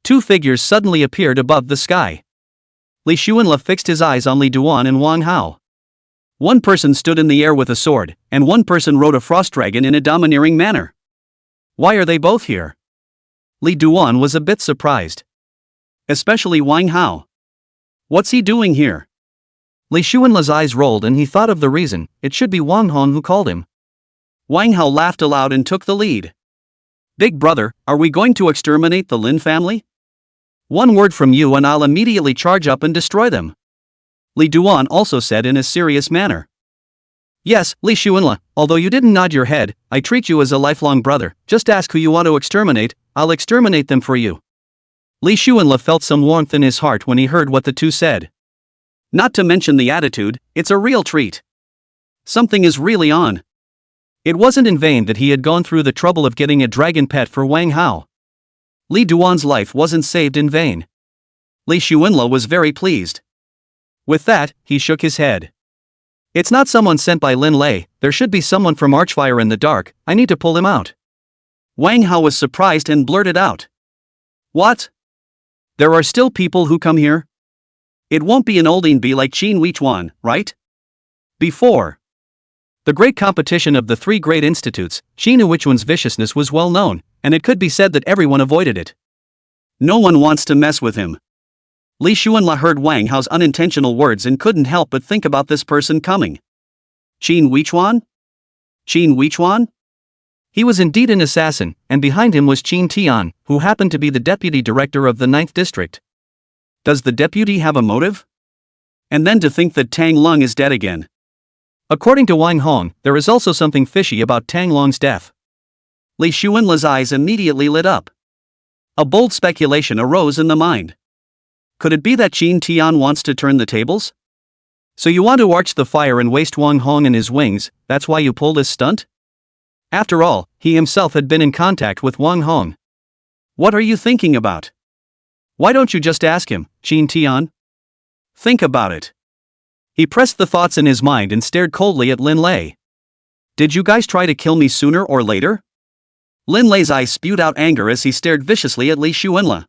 2 figures suddenly appeared above the sky. Li Xuanle fixed his eyes on Li Duan and Wang Hao. One person stood in the air with a sword, and one person rode a frost dragon in a domineering manner. Why are they both here? Li Duan was a bit surprised. Especially Wang Hao. What's he doing here? Li Xuanle's eyes rolled and he thought of the reason. It should be Wang Hong who called him. Wang Hao laughed aloud and took the lead. Big brother, are we going to exterminate the Lin family? One word from you and I'll immediately charge up and destroy them. Li Duan also said in a serious manner. Yes, Li Xuanla, although you didn't nod your head, I treat you as a lifelong brother. Just ask who you want to exterminate, I'll exterminate them for you. Li Xuanla felt some warmth in his heart when he heard what the two said. Not to mention the attitude, it's a real treat. Something is really on. It wasn't in vain that he had gone through the trouble of getting a dragon pet for Wang Hao. Li Duan's life wasn't saved in vain. Li Xuanla was very pleased. With that, he shook his head. It's not someone sent by Lin Lei, there should be someone from Archfire in the dark, I need to pull him out. Wang Hao was surprised and blurted out. What? There are still people who come here? It won't be an olding bee like Qin Weichuan, right? Before the great competition of the three great institutes, Qin Weichuan's viciousness was well known, and it could be said that everyone avoided it. No one wants to mess with him. Li Xuanla heard Wang Hao's unintentional words and couldn't help but think about this person coming. Qin Weichuan? Qin Weichuan? He was indeed an assassin, and behind him was Qin Tian, who happened to be the deputy director of the 9th district. Does the deputy have a motive? And then to think that Tang Lung is dead again. According to Wang Hong, there is also something fishy about Tang Lung's death. Li Xuanla's eyes immediately lit up. A bold speculation arose in the mind. Could it be that Qin Tian wants to turn the tables? So you want to arch the fire and waste Wang Hong and his wings, that's why you pull this stunt? After all, he himself had been in contact with Wang Hong. What are you thinking about? Why don't you just ask him, Qin Tian? Think about it. He pressed the thoughts in his mind and stared coldly at Lin Lei. Did you guys try to kill me sooner or later? Lin Lei's eyes spewed out anger as he stared viciously at Li Xuanla.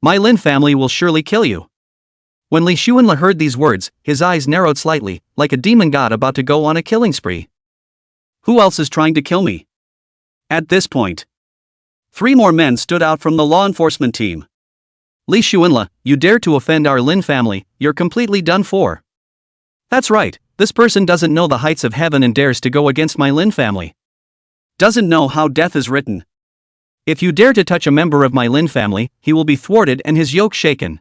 My Lin family will surely kill you. When Li Xuanla heard these words, his eyes narrowed slightly, like a demon god about to go on a killing spree. Who else is trying to kill me? At this point, 3 more men stood out from the law enforcement team. Li Xuanla, you dare to offend our Lin family, you're completely done for. That's right, this person doesn't know the heights of heaven and dares to go against my Lin family. Doesn't know how death is written. If you dare to touch a member of my Lin family, he will be thwarted and his yoke shaken.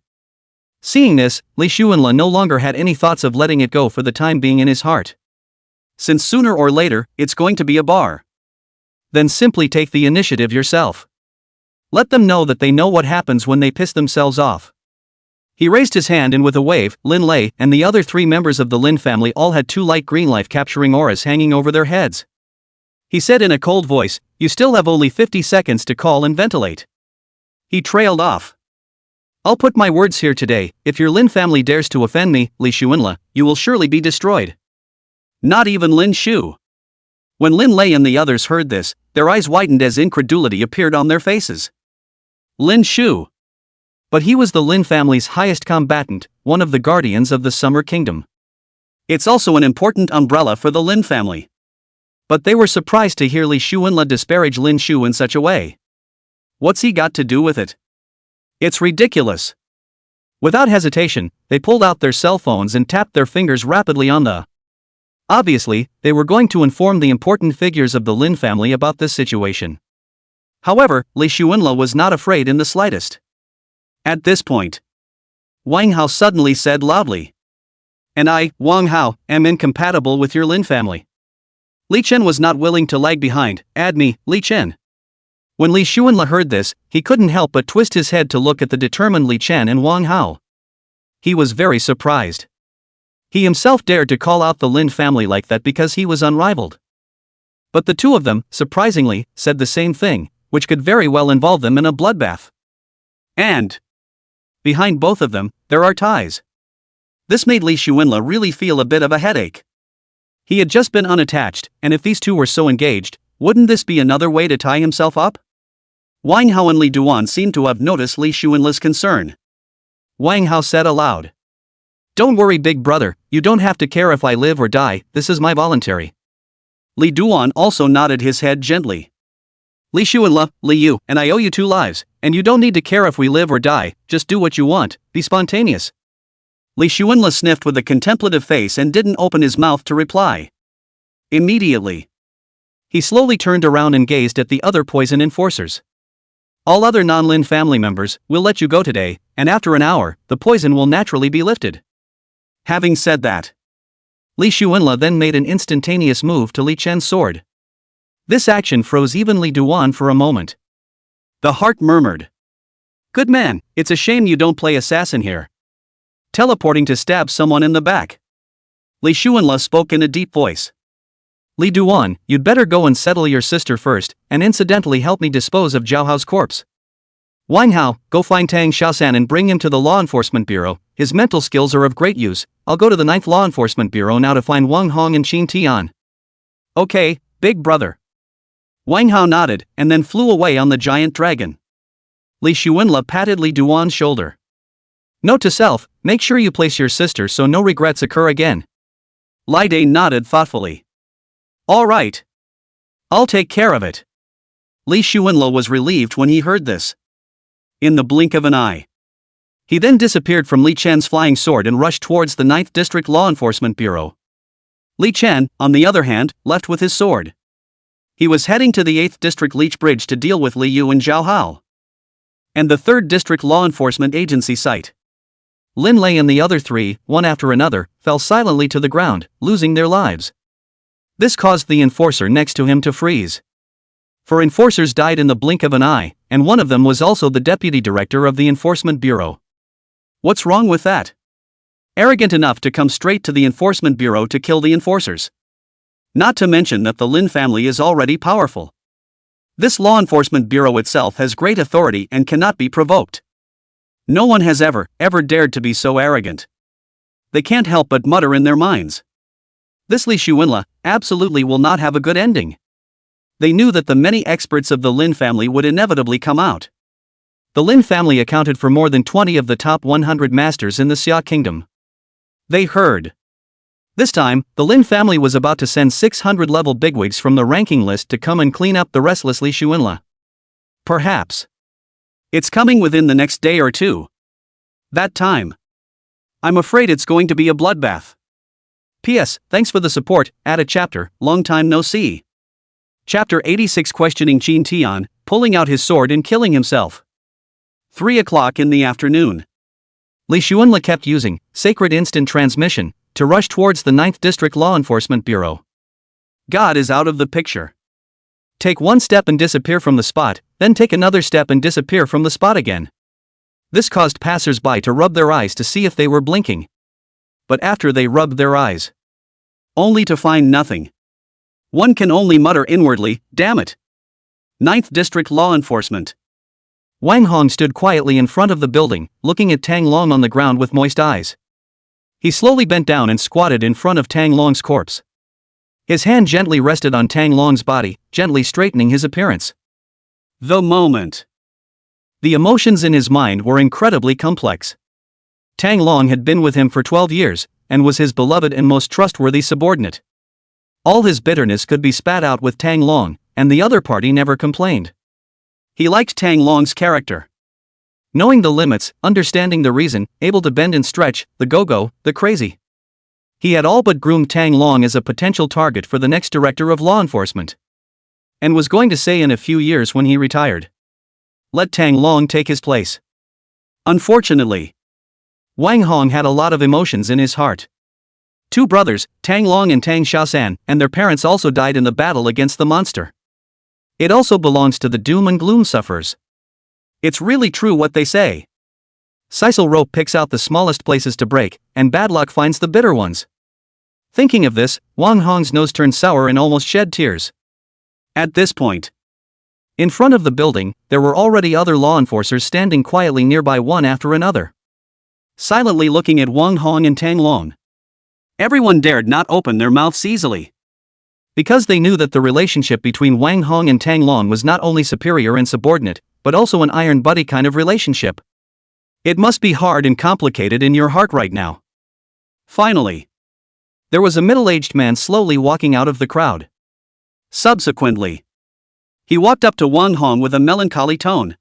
Seeing this, Li Xuanla no longer had any thoughts of letting it go for the time being in his heart. Since sooner or later, it's going to be a bar. Then simply take the initiative yourself. Let them know that they know what happens when they piss themselves off. He raised his hand and with a wave, Lin Lei and the other 3 members of the Lin family all had 2 light green life-capturing auras hanging over their heads. He said in a cold voice, you still have only 50 seconds to call and ventilate. He trailed off. I'll put my words here today, if your Lin family dares to offend me, Li Xuanla, you will surely be destroyed. Not even Lin Shu. When Lin Lei and the others heard this, their eyes widened as incredulity appeared on their faces. Lin Shu. But he was the Lin family's highest combatant, one of the guardians of the Summer Kingdom. It's also an important umbrella for the Lin family. But they were surprised to hear Li Xuanla disparage Lin Shu in such a way. What's he got to do with it? It's ridiculous. Without hesitation, they pulled out their cell phones and tapped their fingers rapidly on the. Obviously, they were going to inform the important figures of the Lin family about this situation. However, Li Xuanla was not afraid in the slightest. At this point, Wang Hao suddenly said loudly. And I, Wang Hao, am incompatible with your Lin family. Li Chen was not willing to lag behind, add me, Li Chen. When Li Xuanla heard this, he couldn't help but twist his head to look at the determined Li Chen and Wang Hao. He was very surprised. He himself dared to call out the Lin family like that because he was unrivaled. But the 2 of them, surprisingly, said the same thing, which could very well involve them in a bloodbath. And behind both of them, there are ties. This made Li Xuanla really feel a bit of a headache. He had just been unattached, and if these 2 were so engaged, wouldn't this be another way to tie himself up? Wang Hao and Li Duan seemed to have noticed Li Xuanla's concern. Wang Hao said aloud. Don't worry, big brother, you don't have to care if I live or die, this is my voluntary. Li Duan also nodded his head gently. Li Xuanla, Li Yu, and I owe you 2 lives, and you don't need to care if we live or die, just do what you want, be spontaneous. Li Xuanla sniffed with a contemplative face and didn't open his mouth to reply. Immediately, He slowly turned around and gazed at the other poison enforcers. All other non-Lin family members will let you go today, and after an hour, the poison will naturally be lifted. Having said that, Li Xuanla then made an instantaneous move to Li Chen's sword. This action froze even Li Duan for a moment. The heart murmured. Good man, it's a shame you don't play assassin here. Teleporting to stab someone in the back. Li Xuanla spoke in a deep voice. Li Duan, you'd better go and settle your sister first, and incidentally help me dispose of Zhao Hao's corpse. Wang Hao, go find Tang Xiaosan and bring him to the Law Enforcement Bureau. His mental skills are of great use. I'll go to the 9th Law Enforcement Bureau now to find Wang Hong and Qin Tian. Okay, big brother. Wang Hao nodded, and then flew away on the giant dragon. Li Xuanla patted Li Duan's shoulder. Note to self, make sure you place your sister so no regrets occur again. Li Dai nodded thoughtfully. All right. I'll take care of it. Li Xuanla was relieved when he heard this. In the blink of an eye. He then disappeared from Li Chen's flying sword and rushed towards the 9th District Law Enforcement Bureau. Li Chen, on the other hand, left with his sword. He was heading to the 8th District Leech Bridge to deal with Li Yu and Zhao Hao. And the 3rd District Law Enforcement Agency site. Lin Lei and the other three, one after another, fell silently to the ground, losing their lives. This caused the enforcer next to him to freeze. 4 enforcers died in the blink of an eye, and one of them was also the deputy director of the Enforcement Bureau. What's wrong with that? Arrogant enough to come straight to the Enforcement Bureau to kill the enforcers. Not to mention that the Lin family is already powerful. This Law Enforcement Bureau itself has great authority and cannot be provoked. No one has ever dared to be so arrogant. They can't help but mutter in their minds. This Li Xuanla absolutely will not have a good ending. They knew that the many experts of the Lin family would inevitably come out. The Lin family accounted for more than 20 of the top 100 masters in the Xia Kingdom. They heard. This time, the Lin family was about to send 600-level bigwigs from the ranking list to come and clean up the restless Li Xuanla. Perhaps. It's coming within the next day or two. That time. I'm afraid it's going to be a bloodbath. P.S. Thanks for the support, add a chapter, long time no see. Chapter 86 Questioning Qin Tian, pulling out his sword and killing himself. 3 o'clock in the afternoon. Li Xuanla kept using Sacred Instant Transmission to rush towards the 9th District Law Enforcement Bureau. God is out of the picture. Take one step and disappear from the spot, then take another step and disappear from the spot again. This caused passers-by to rub their eyes to see if they were blinking. But after they rubbed their eyes, only to find nothing. One can only mutter inwardly, damn it. 9th District Law Enforcement. Wang Hong stood quietly in front of the building, looking at Tang Long on the ground with moist eyes. He slowly bent down and squatted in front of Tang Long's corpse. His hand gently rested on Tang Long's body, gently straightening his appearance. The moment. The emotions in his mind were incredibly complex. Tang Long had been with him for 12 years, and was his beloved and most trustworthy subordinate. All his bitterness could be spat out with Tang Long, and the other party never complained. He liked Tang Long's character. Knowing the limits, understanding the reason, able to bend and stretch, the go-go, the crazy. He had all but groomed Tang Long as a potential target for the next director of law enforcement. And was going to say in a few years when he retired. Let Tang Long take his place. Unfortunately, Wang Hong had a lot of emotions in his heart. 2 brothers, Tang Long and Tang Xiaosan, and their parents also died in the battle against the monster. It also belongs to the doom and gloom sufferers. It's really true what they say. Sisal rope picks out the smallest places to break, and bad luck finds the bitter ones. Thinking of this, Wang Hong's nose turned sour and almost shed tears. At this point, in front of the building, there were already other law enforcers standing quietly nearby one after another. Silently looking at Wang Hong and Tang Long. Everyone dared not open their mouths easily. Because they knew that the relationship between Wang Hong and Tang Long was not only superior and subordinate, but also an iron buddy kind of relationship. It must be hard and complicated in your heart right now. Finally, there was a middle-aged man slowly walking out of the crowd. Subsequently, he walked up to Wang Hong with a melancholy tone.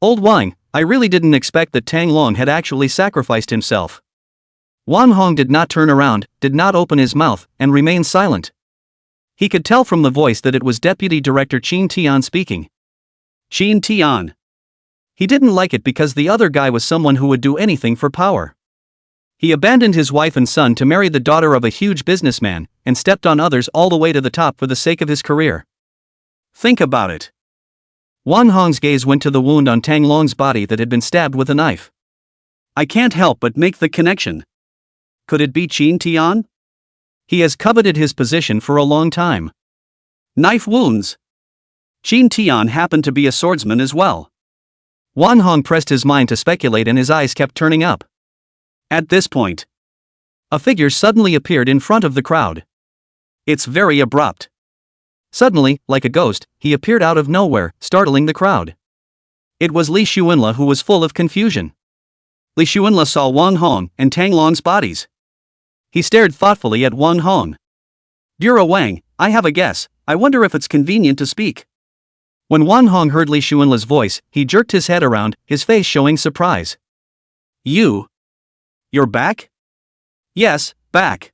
Old Wang, I really didn't expect that Tang Long had actually sacrificed himself. Wang Hong did not turn around, did not open his mouth, and remained silent. He could tell from the voice that it was Deputy Director Qin Tian speaking. Qin Tian. He didn't like it because the other guy was someone who would do anything for power. He abandoned his wife and son to marry the daughter of a huge businessman, and stepped on others all the way to the top for the sake of his career. Think about it. Wang Hong's gaze went to the wound on Tang Long's body that had been stabbed with a knife. I can't help but make the connection. Could it be Qin Tian? He has coveted his position for a long time. Knife wounds. Qin Tian happened to be a swordsman as well. Wang Hong pressed his mind to speculate and his eyes kept turning up. At this point, a figure suddenly appeared in front of the crowd. It's very abrupt. Suddenly, like a ghost, he appeared out of nowhere, startling the crowd. It was Li Xuanla, who was full of confusion. Li Xuanla saw Wang Hong and Tang Long's bodies. He stared thoughtfully at Wang Hong. Bureau Wang, I have a guess. I wonder if it's convenient to speak. When Wang Hong heard Li Xuanla's voice, he jerked his head around, his face showing surprise. You're back? Yes, back.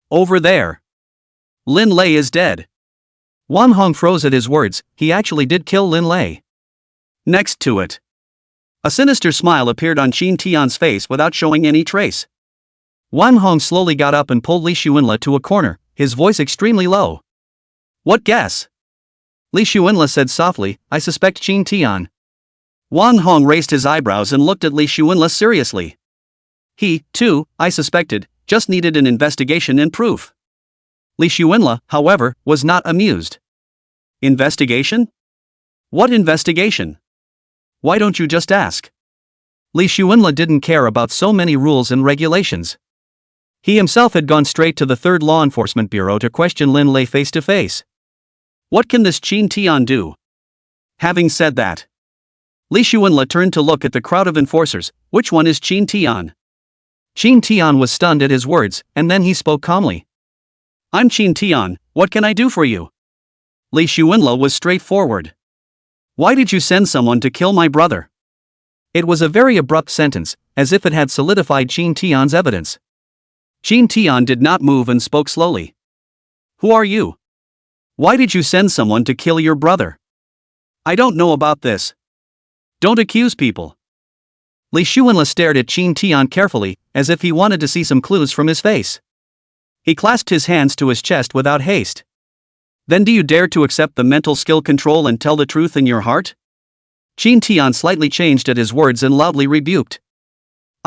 Over there. Lin Lei is dead. Wang Hong froze at his words. He actually did kill Lin Lei. Next to it, a sinister smile appeared on Qin Tian's face without showing any trace. Wang Hong slowly got up and pulled Li Xuanla to a corner, his voice extremely low. What guess? Li Xuanla said softly, I suspect Qin Tian. Wang Hong raised his eyebrows and looked at Li Xuanla seriously. He, too, I suspected, just needed an investigation and proof. Li Xuanla, however, was not amused. Investigation? What investigation? Why don't you just ask? Li Xuanla didn't care about so many rules and regulations. He himself had gone straight to the 3rd Law Enforcement Bureau to question Lin Lei face to face. What can this Qin Tian do? Having said that, Li Xuanla turned to look at the crowd of enforcers. Which one is Qin Tian? Qin Tian was stunned at his words, and then he spoke calmly. I'm Qin Tian, what can I do for you? Li Xuanla was straightforward. Why did you send someone to kill my brother? It was a very abrupt sentence, as if it had solidified Qin Tian's evidence. Qin Tian did not move and spoke slowly. Who are you? Why did you send someone to kill your brother? I don't know about this. Don't accuse people. Li Xuanla stared at Qin Tian carefully, as if he wanted to see some clues from his face. He clasped his hands to his chest without haste. Then do you dare to accept the mental skill control and tell the truth in your heart? Qin Tian slightly changed at his words and loudly rebuked.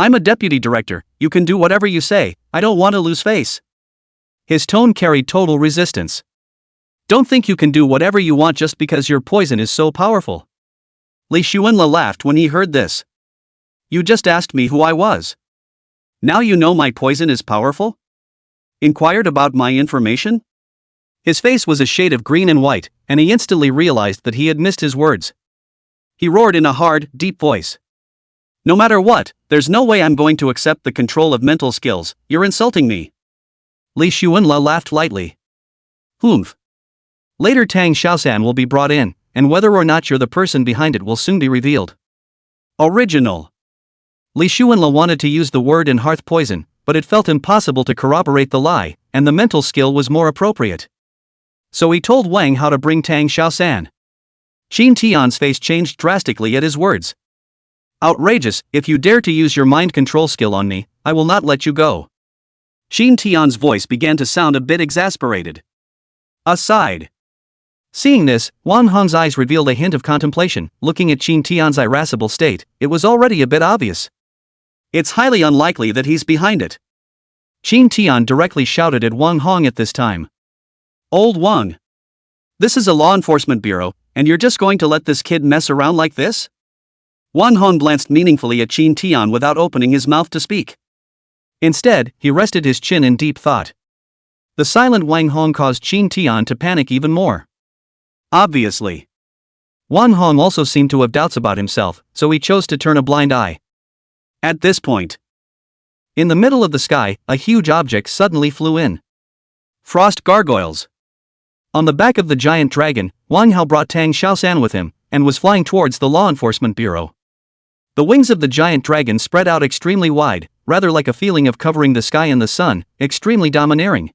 I'm a deputy director, you can do whatever you say, I don't want to lose face. His tone carried total resistance. Don't think you can do whatever you want just because your poison is so powerful. Li Xuanla laughed when he heard this. You just asked me who I was. Now you know my poison is powerful? Inquired about my information? His face was a shade of green and white, and he instantly realized that he had missed his words. He roared in a hard, deep voice. No matter what, there's no way I'm going to accept the control of mental skills, you're insulting me. Li Xuanla laughed lightly. Humph. Later Tang Xiaosan will be brought in, and whether or not you're the person behind it will soon be revealed. Original. Li Xuanla wanted to use the word in hearth poison, but it felt impossible to corroborate the lie, and the mental skill was more appropriate. So he told Wang how to bring Tang Xiaosan. Qin Tian's face changed drastically at his words. Outrageous, if you dare to use your mind control skill on me, I will not let you go. Qin Tian's voice began to sound a bit exasperated. Aside. Seeing this, Wang Hong's eyes revealed a hint of contemplation. Looking at Qin Tian's irascible state, it was already a bit obvious. It's highly unlikely that he's behind it. Qin Tian directly shouted at Wang Hong at this time. Old Wang. This is a law enforcement bureau, and you're just going to let this kid mess around like this? Wang Hong glanced meaningfully at Qin Tian without opening his mouth to speak. Instead, he rested his chin in deep thought. The silent Wang Hong caused Qin Tian to panic even more. Obviously. Wang Hong also seemed to have doubts about himself, so he chose to turn a blind eye. At this point, in the middle of the sky, a huge object suddenly flew in. Frost gargoyles. On the back of the giant dragon, Wang Hao brought Tang Xiaosan with him, and was flying towards the law enforcement bureau. The wings of the giant dragon spread out extremely wide, rather like a feeling of covering the sky and the sun, extremely domineering.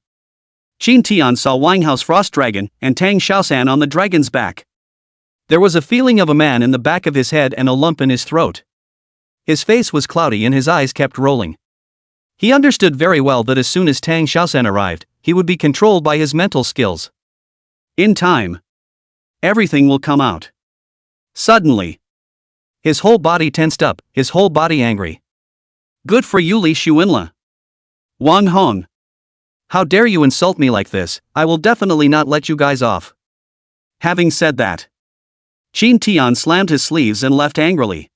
Qin Tian saw Wang Hao's frost dragon and Tang Xiaosan on the dragon's back. There was a feeling of a man in the back of his head and a lump in his throat. His face was cloudy and his eyes kept rolling. He understood very well that as soon as Tang Xiaosan arrived, he would be controlled by his mental skills. In time, everything will come out. Suddenly, his whole body tensed up, his whole body angry. Good for you, Li Xuanla. Wang Hong. How dare you insult me like this? I will definitely not let you guys off. Having said that, Qin Tian slammed his sleeves and left angrily.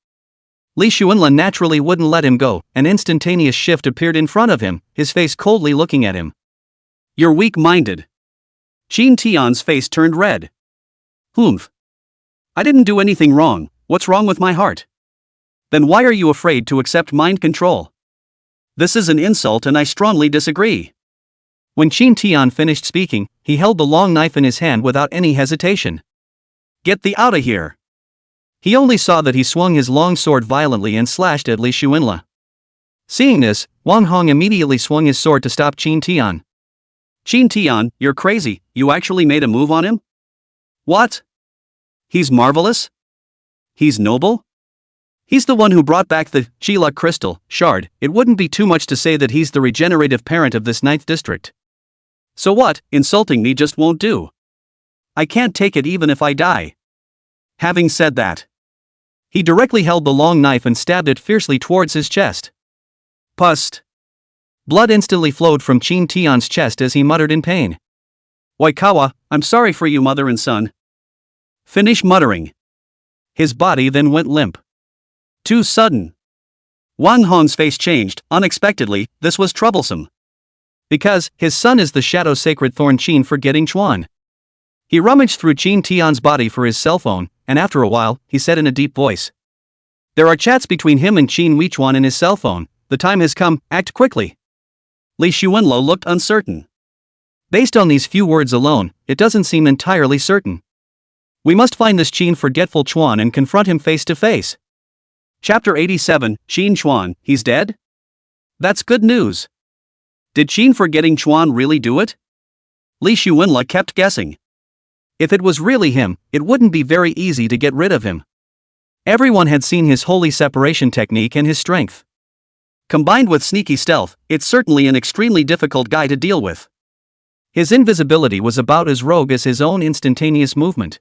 Li Xuanla naturally wouldn't let him go. An instantaneous shift appeared in front of him, his face coldly looking at him. You're weak-minded. Qin Tian's face turned red. Humph. I didn't do anything wrong. What's wrong with my heart? Then why are you afraid to accept mind control? This is an insult and I strongly disagree. When Qin Tian finished speaking, he held the long knife in his hand without any hesitation. Get thee out of here. He only saw that he swung his long sword violently and slashed at Li Xuanla. Seeing this, Wang Hong immediately swung his sword to stop Qin Tian. Qin Tian, you're crazy, you actually made a move on him? What? He's marvelous? He's noble? He's the one who brought back the Chila crystal shard. It wouldn't be too much to say that he's the regenerative parent of this 9th district. So what, insulting me just won't do. I can't take it even if I die. Having said that, he directly held the long knife and stabbed it fiercely towards his chest. Pust. Blood instantly flowed from Qin Tian's chest as he muttered in pain. Waikawa, I'm sorry for you, mother and son. Finish muttering. His body then went limp. Too sudden. Wang Hong's face changed. Unexpectedly, this was troublesome. Because his son is the shadow sacred thorn Qin forgetting Chuan. He rummaged through Qin Tian's body for his cell phone, and after a while, he said in a deep voice. There are chats between him and Qin Weichuan in his cell phone. The time has come, act quickly. Li Xuanlo looked uncertain. Based on these few words alone, it doesn't seem entirely certain. We must find this Qin forgetful Chuan and confront him face to face. Chapter 87, Qin Chuan, he's dead? That's good news. Did Qin forgetting Chuan really do it? Li Xuanla kept guessing. If it was really him, it wouldn't be very easy to get rid of him. Everyone had seen his holy separation technique and his strength. Combined with sneaky stealth, it's certainly an extremely difficult guy to deal with. His invisibility was about as rogue as his own instantaneous movement.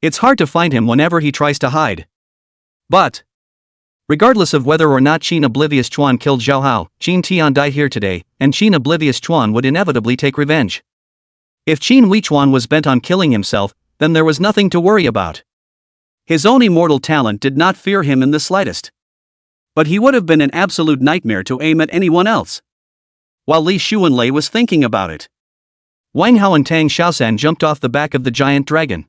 It's hard to find him whenever he tries to hide. But regardless of whether or not Qin Oblivious Chuan killed Zhao Hao, Qin Tian died here today, and Qin Oblivious Chuan would inevitably take revenge. If Qin Weichuan was bent on killing himself, then there was nothing to worry about. His own immortal talent did not fear him in the slightest. But he would have been an absolute nightmare to aim at anyone else. While Li Xuanlei was thinking about it, Wang Hao and Tang Xiaosan jumped off the back of the giant dragon.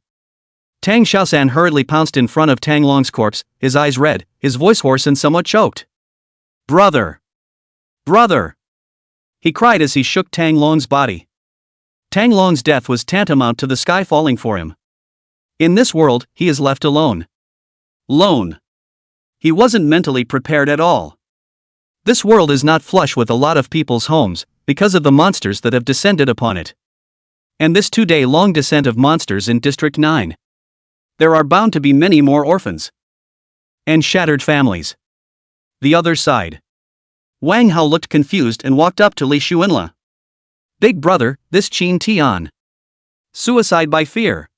Tang Xiaosan hurriedly pounced in front of Tang Long's corpse, his eyes red, his voice hoarse and somewhat choked. Brother! Brother! He cried as he shook Tang Long's body. Tang Long's death was tantamount to the sky falling for him. In this world, he is left alone. Lone. He wasn't mentally prepared at all. This world is not flush with a lot of people's homes, because of the monsters that have descended upon it. And this 2-day-long descent of monsters in District 9. There are bound to be many more orphans. And shattered families. The other side. Wang Hao looked confused and walked up to Li Xuanla. Big brother, this Qin Tian. Suicide by fear.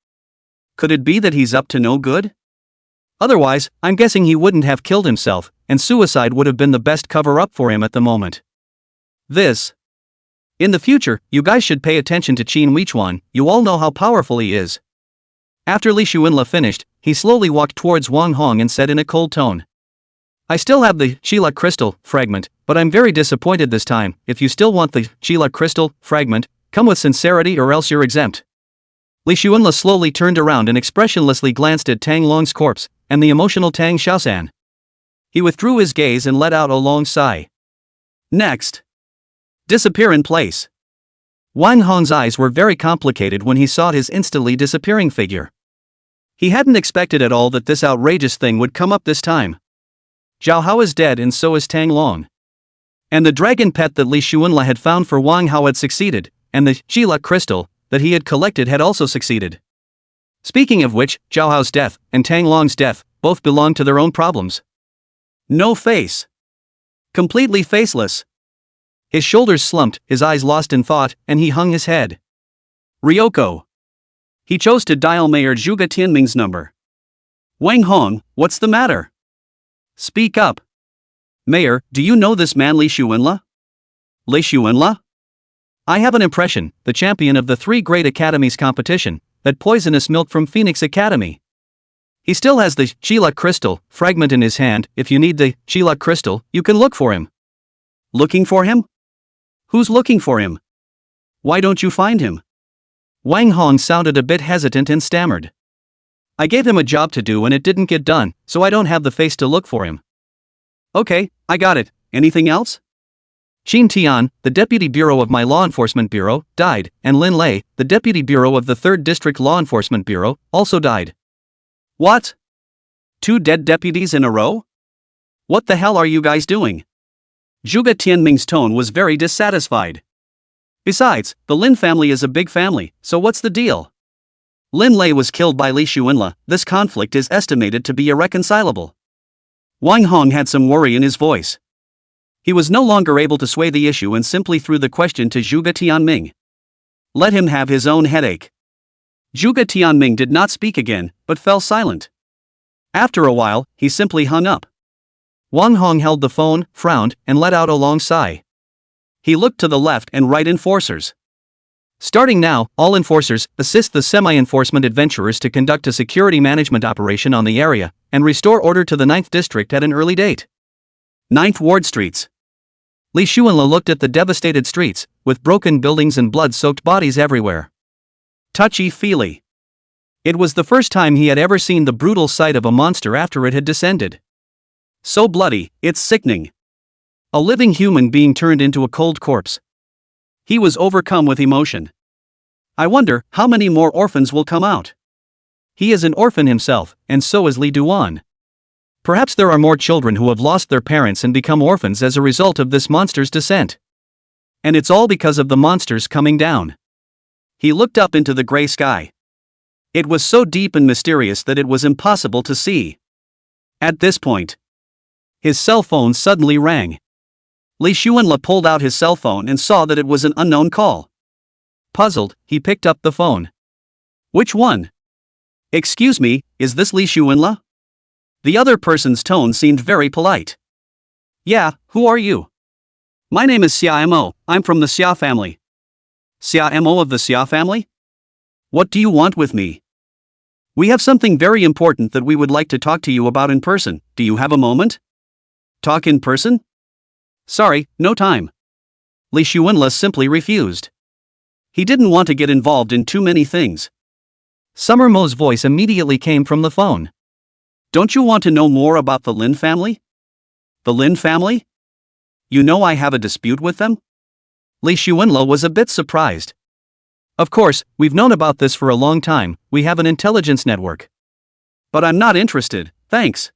Could it be that he's up to no good? Otherwise, I'm guessing he wouldn't have killed himself, and suicide would have been the best cover-up for him at the moment. In the future, you guys should pay attention to Qin Weichuan, you all know how powerful he is. After Li Xuanla finished, he slowly walked towards Wang Hong and said in a cold tone. I still have the Chila crystal fragment, but I'm very disappointed this time. If you still want the Chila crystal fragment, come with sincerity or else you're exempt. Li Xuanla slowly turned around and expressionlessly glanced at Tang Long's corpse, and the emotional Tang Xiaosan. He withdrew his gaze and let out a long sigh. Next. Disappear in place. Wang Hong's eyes were very complicated when he saw his instantly disappearing figure. He hadn't expected at all that this outrageous thing would come up this time. Zhao Hao is dead and so is Tang Long. And the dragon pet that Li Xuanla had found for Wang Hao had succeeded, and the Sheila crystal that he had collected had also succeeded. Speaking of which, Zhao Hao's death and Tang Long's death both belonged to their own problems. No face. Completely faceless. His shoulders slumped, his eyes lost in thought, and he hung his head. Ryoko. He chose to dial Mayor Zhuge Tianming's number. Wang Hong, what's the matter? Speak up. Mayor, do you know this man Li Xuanla? Li Xuanla? I have an impression, the champion of the 3 Great Academies competition, that poisonous milk from Phoenix Academy. He still has the Sheila crystal fragment in his hand. If you need the Sheila crystal, you can look for him. Looking for him? Who's looking for him? Why don't you find him? Wang Hong sounded a bit hesitant and stammered. I gave him a job to do and it didn't get done, so I don't have the face to look for him. Okay, I got it. Anything else? Qin Tian, the deputy bureau of my law enforcement bureau, died, and Lin Lei, the deputy bureau of the 3rd District Law Enforcement Bureau, also died. What? 2 dead deputies in a row? What the hell are you guys doing? Zhuge Tianming's tone was very dissatisfied. Besides, the Lin family is a big family, so what's the deal? Lin Lei was killed by Li Xuanla. This conflict is estimated to be irreconcilable. Wang Hong had some worry in his voice. He was no longer able to sway the issue and simply threw the question to Zhuge Tianming. Let him have his own headache. Zhuge Tianming did not speak again, but fell silent. After a while, he simply hung up. Wang Hong held the phone, frowned, and let out a long sigh. He looked to the left and right enforcers. Starting now, all enforcers assist the semi-enforcement adventurers to conduct a security management operation on the area and restore order to the 9th district at an early date. 9th Ward Streets. Li Xuanla looked at the devastated streets, with broken buildings and blood-soaked bodies everywhere. Touchy-feely. It was the first time he had ever seen the brutal sight of a monster after it had descended. So bloody, it's sickening. A living human being turned into a cold corpse. He was overcome with emotion. I wonder how many more orphans will come out. He is an orphan himself, and so is Li Duan. Perhaps there are more children who have lost their parents and become orphans as a result of this monster's descent. And it's all because of the monsters coming down. He looked up into the gray sky. It was so deep and mysterious that it was impossible to see. At this point, his cell phone suddenly rang. Li Xuanla pulled out his cell phone and saw that it was an unknown call. Puzzled, he picked up the phone. Which one? Excuse me, is this Li Xuanla? The other person's tone seemed very polite. Yeah, who are you? My name is Xia Mo, I'm from the Xia family. Xia Mo of the Xia family? What do you want with me? We have something very important that we would like to talk to you about in person. Do you have a moment? Talk in person? Sorry, no time. Li Xuanla simply refused. He didn't want to get involved in too many things. Summer Mo's voice immediately came from the phone. Don't you want to know more about the Lin family? The Lin family? You know I have a dispute with them? Li Xuanla was a bit surprised. Of course, we've known about this for a long time, we have an intelligence network. But I'm not interested, thanks.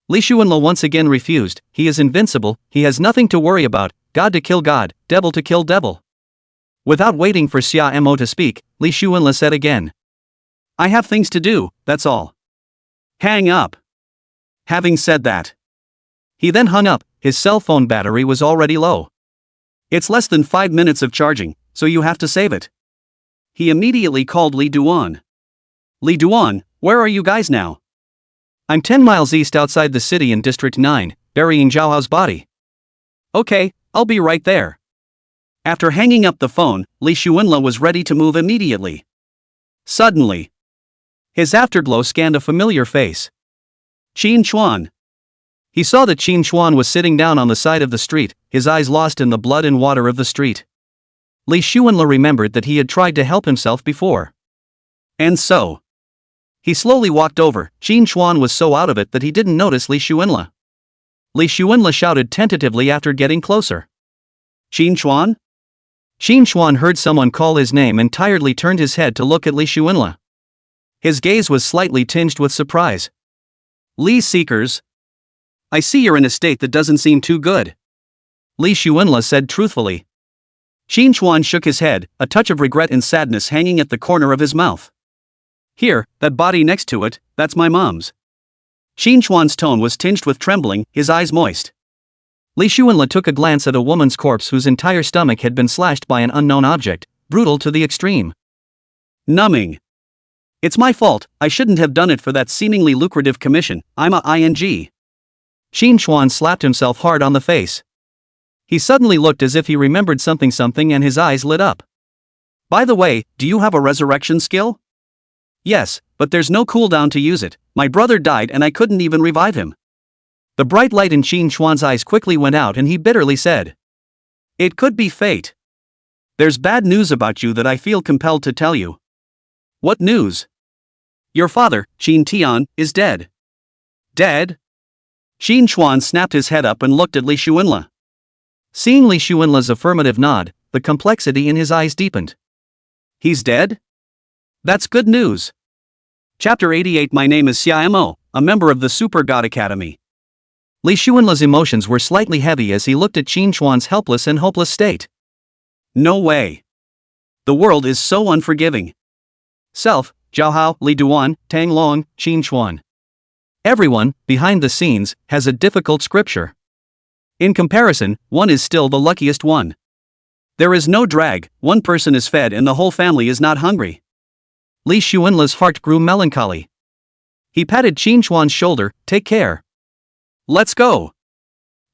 Li Xuanla once again refused. He is invincible, he has nothing to worry about, God to kill God, devil to kill devil. Without waiting for Xia Mo to speak, Li Xuanla said again. I have things to do, that's all. Hang up. Having said that, he then hung up. His cell phone battery was already low. It's less than 5 minutes of charging, so you have to save it. He immediately called Li Duan. Li Duan, where are you guys now? I'm 10 miles east outside the city in District 9, burying Zhao Hao's body. Okay, I'll be right there. After hanging up the phone, Li Xuanla was ready to move immediately. Suddenly, his afterglow scanned a familiar face. Qin Chuan. He saw that Qin Chuan was sitting down on the side of the street, his eyes lost in the blood and water of the street. Li Xuanla remembered that he had tried to help himself before. And so, he slowly walked over. Qin Chuan was so out of it that he didn't notice Li Xuanla. Li Xuanla shouted tentatively after getting closer. Qin Chuan? Qin Chuan heard someone call his name and tiredly turned his head to look at Li Xuanla. His gaze was slightly tinged with surprise. Li Seekers. I see you're in a state that doesn't seem too good. Li Xuanla said truthfully. Qin Chuan shook his head, a touch of regret and sadness hanging at the corner of his mouth. Here, that body next to it, that's my mom's. Qin Chuan's tone was tinged with trembling, his eyes moist. Li Xuanla took a glance at a woman's corpse whose entire stomach had been slashed by an unknown object, brutal to the extreme. Numbing. It's my fault, I shouldn't have done it for that seemingly lucrative commission, I'm a ing. Qin Chuan slapped himself hard on the face. He suddenly looked as if he remembered something and his eyes lit up. By the way, do you have a resurrection skill? Yes, but there's no cooldown to use it, my brother died and I couldn't even revive him. The bright light in Qin Chuan's eyes quickly went out and he bitterly said, It could be fate. There's bad news about you that I feel compelled to tell you. What news? Your father, Qin Tian, is dead. Dead? Qin Chuan snapped his head up and looked at Li Xuanla. Seeing Li Xuanla's affirmative nod, the complexity in his eyes deepened. He's dead? That's good news. Chapter 88. My name is Xia Mo, a member of the Super God Academy. Li Xuanla's emotions were slightly heavy as he looked at Qin Chuan's helpless and hopeless state. No way. The world is so unforgiving. Self, Zhao Hao, Li Duan, Tang Long, Qin Chuan. Everyone, behind the scenes, has a difficult scripture. In comparison, one is still the luckiest one. There is no drag, one person is fed and the whole family is not hungry. Li Xuanla's heart grew melancholy. He patted Qin Chuan's shoulder, take care. Let's go.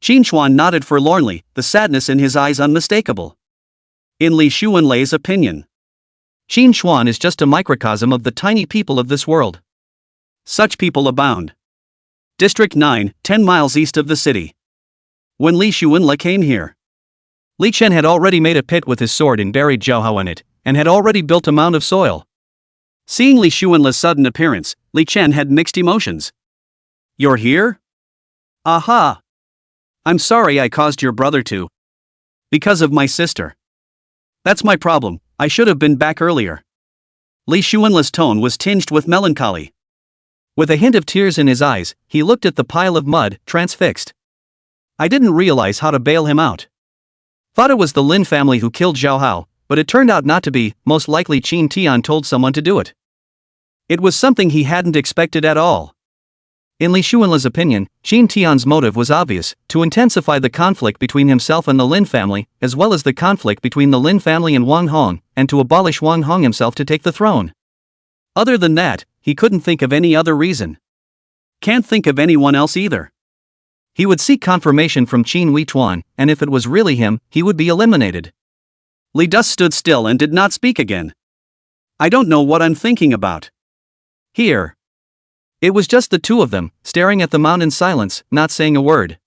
Qin Chuan nodded forlornly, the sadness in his eyes unmistakable. In Li Xuanla's opinion, Qin Chuan is just a microcosm of the tiny people of this world. Such people abound. District 9, 10 miles east of the city. When Li Xuanla came here, Li Chen had already made a pit with his sword and buried Zhao Hao in it, and had already built a mound of soil. Seeing Li Xuanla's sudden appearance, Li Chen had mixed emotions. You're here? Aha! I'm sorry I caused your brother to. Because of my sister. That's my problem, I should have been back earlier. Li Xuanla's tone was tinged with melancholy. With a hint of tears in his eyes, he looked at the pile of mud, transfixed. I didn't realize how to bail him out. Thought it was the Lin family who killed Zhao Hao, but it turned out not to be, most likely Qin Tian told someone to do it. It was something he hadn't expected at all. In Li Xuanla's opinion, Qin Tian's motive was obvious, to intensify the conflict between himself and the Lin family, as well as the conflict between the Lin family and Wang Hong, and to abolish Wang Hong himself to take the throne. Other than that, he couldn't think of any other reason. Can't think of anyone else either. He would seek confirmation from Qin Huituan, and if it was really him, he would be eliminated. Li Dus stood still and did not speak again. I don't know what I'm thinking about. Here. It was just the two of them, staring at the mound in silence, not saying a word.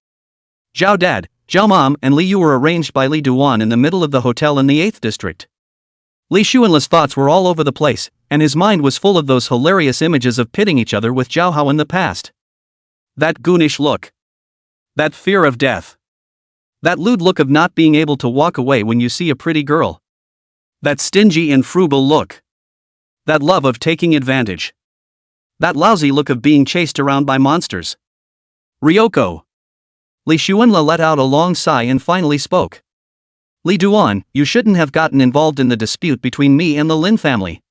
Zhao Dad, Zhao Mom and Li Yu were arranged by Li Duan in the middle of the hotel in the 8th district. Li Xuanla's thoughts were all over the place, and his mind was full of those hilarious images of pitting each other with Zhao Hao in the past. That goonish look. That fear of death. That lewd look of not being able to walk away when you see a pretty girl. That stingy and frugal look. That love of taking advantage. That lousy look of being chased around by monsters. Ryoko. Li Xuanla let out a long sigh and finally spoke. Li Duan, you shouldn't have gotten involved in the dispute between me and the Lin family.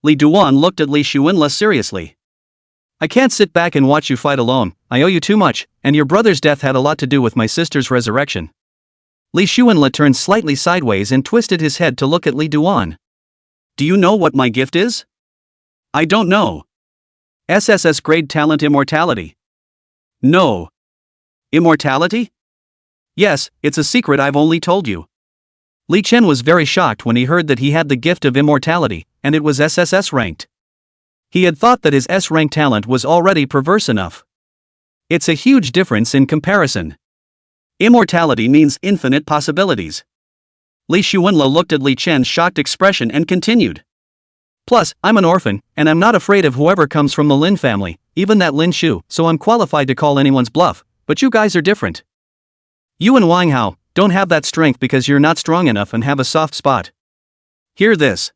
Li Duan looked at Li Xuanla seriously. I can't sit back and watch you fight alone, I owe you too much, and your brother's death had a lot to do with my sister's resurrection. Li Xuanla turned slightly sideways and twisted his head to look at Li Duan. Do you know what my gift is? I don't know. SSS grade talent immortality. No. Immortality? Yes, it's a secret I've only told you. Li Chen was very shocked when he heard that he had the gift of immortality, and it was SSS ranked. He had thought that his S-rank talent was already perverse enough. It's a huge difference in comparison. Immortality means infinite possibilities. Li Xuanla looked at Li Chen's shocked expression and continued. Plus, I'm an orphan, and I'm not afraid of whoever comes from the Lin family, even that Lin Shu, so I'm qualified to call anyone's bluff, but you guys are different. You and Wang Hao don't have that strength because you're not strong enough and have a soft spot. Hear this.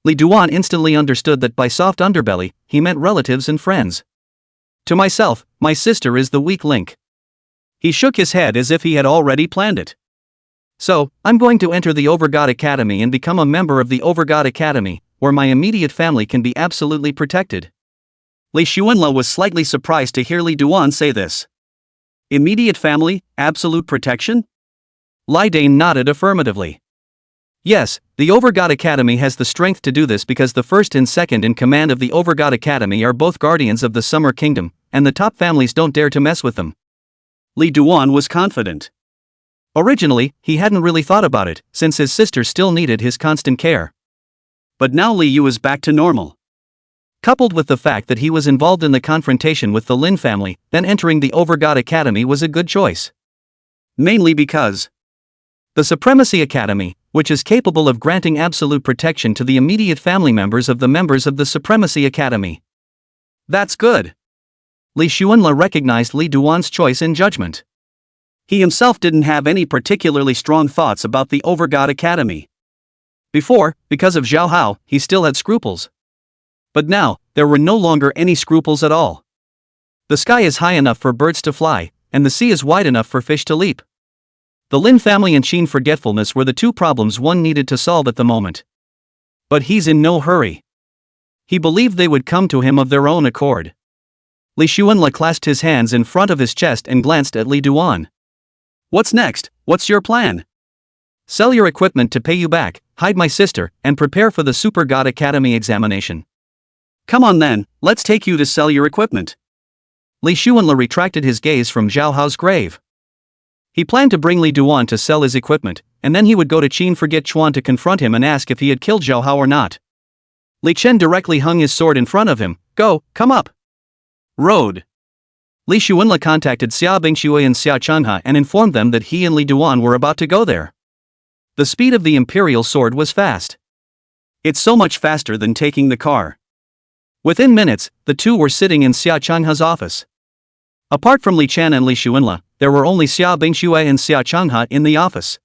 Li Duan instantly understood that by soft underbelly, he meant relatives and friends. To myself, my sister is the weak link. He shook his head as if he had already planned it. So, I'm going to enter the Overgod Academy and become a member of the Overgod Academy, where my immediate family can be absolutely protected. Li Xuanla was slightly surprised to hear Li Duan say this. Immediate family, absolute protection? Li Dane nodded affirmatively. Yes, the Overgod Academy has the strength to do this because the first and second in command of the Overgod Academy are both guardians of the Summer Kingdom, and the top families don't dare to mess with them. Li Duan was confident. Originally, he hadn't really thought about it, since his sister still needed his constant care. But now Li Yu is back to normal. Coupled with the fact that he was involved in the confrontation with the Lin family, then entering the Overgod Academy was a good choice. Mainly because the Supremacy Academy, which is capable of granting absolute protection to the immediate family members of the Supremacy Academy. That's good. Li Xuanla recognized Li Duan's choice in judgment. He himself didn't have any particularly strong thoughts about the Overgod Academy. Before, because of Zhao Hao, he still had scruples. But now, there were no longer any scruples at all. The sky is high enough for birds to fly, and the sea is wide enough for fish to leap. The Lin family and Qin forgetfulness were the two problems one needed to solve at the moment. But he's in no hurry. He believed they would come to him of their own accord. Li Xuanla clasped his hands in front of his chest and glanced at Li Duan. What's next? What's your plan? Sell your equipment to pay you back, hide my sister, and prepare for the Super God Academy examination. Come on then, let's take you to sell your equipment. Li Xuanla retracted his gaze from Zhao Hao's grave. He planned to bring Li Duan to sell his equipment, and then he would go to Qin Forget Chuan to confront him and ask if he had killed Zhao Hao or not. Li Chen directly hung his sword in front of him. Come up. Road. Li Xuanla contacted Xia Bingshui and Xia Chenghe and informed them that he and Li Duan were about to go there. The speed of the Imperial Sword was fast. It's so much faster than taking the car. Within minutes, the two were sitting in Xia Chenghe's office. Apart from Li Chen and Li Xuanla, there were only Xia Bingshui and Xia Chenghe in the office.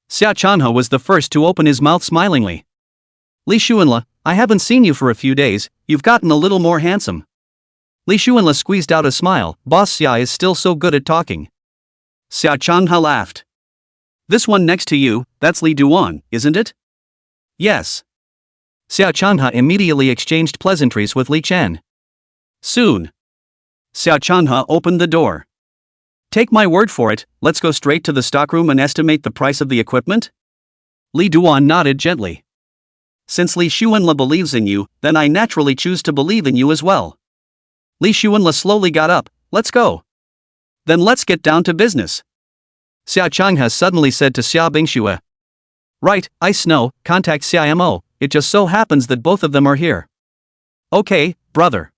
Xia Chenghe was the first to open his mouth smilingly. Li Xuanla, I haven't seen you for a few days, you've gotten a little more handsome. Li Xuanla squeezed out a smile. Boss Xia is still so good at talking. Xia Chenghe laughed. This one next to you, that's Li Duan, isn't it? Yes. Xia Chenghe immediately exchanged pleasantries with Li Chen. Soon. Xia Chenghe opened the door. Take my word for it, let's go straight to the stockroom and estimate the price of the equipment? Li Duan nodded gently. Since Li Xuanla believes in you, then I naturally choose to believe in you as well. Li Xuanla slowly got up. Let's go. Then let's get down to business. Xia Chenghe suddenly said to Xia Bingshui. Right, Ice Snow, contact Xia Mo, it just so happens that both of them are here. Okay, brother.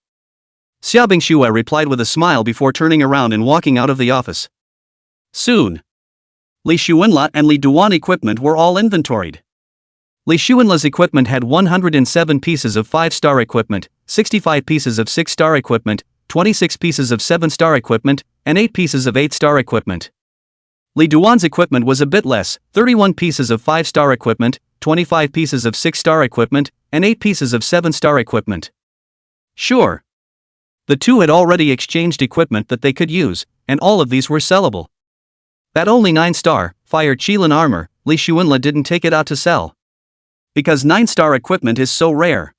Xia Bingshui replied with a smile before turning around and walking out of the office. Soon. Li Xuanla and Li Duan equipment were all inventoried. Li Xuanla's equipment had 107 pieces of 5-star equipment, 65 pieces of 6-star equipment, 26 pieces of 7-star equipment, and 8 pieces of 8-star equipment. Li Duan's equipment was a bit less, 31 pieces of 5-star equipment, 25 pieces of 6-star equipment, and 8 pieces of 7-star equipment. Sure. The two had already exchanged equipment that they could use, and all of these were sellable. That only 9-star, Fire Qilin armor, Li Xuanla didn't take it out to sell. Because 9-star equipment is so rare.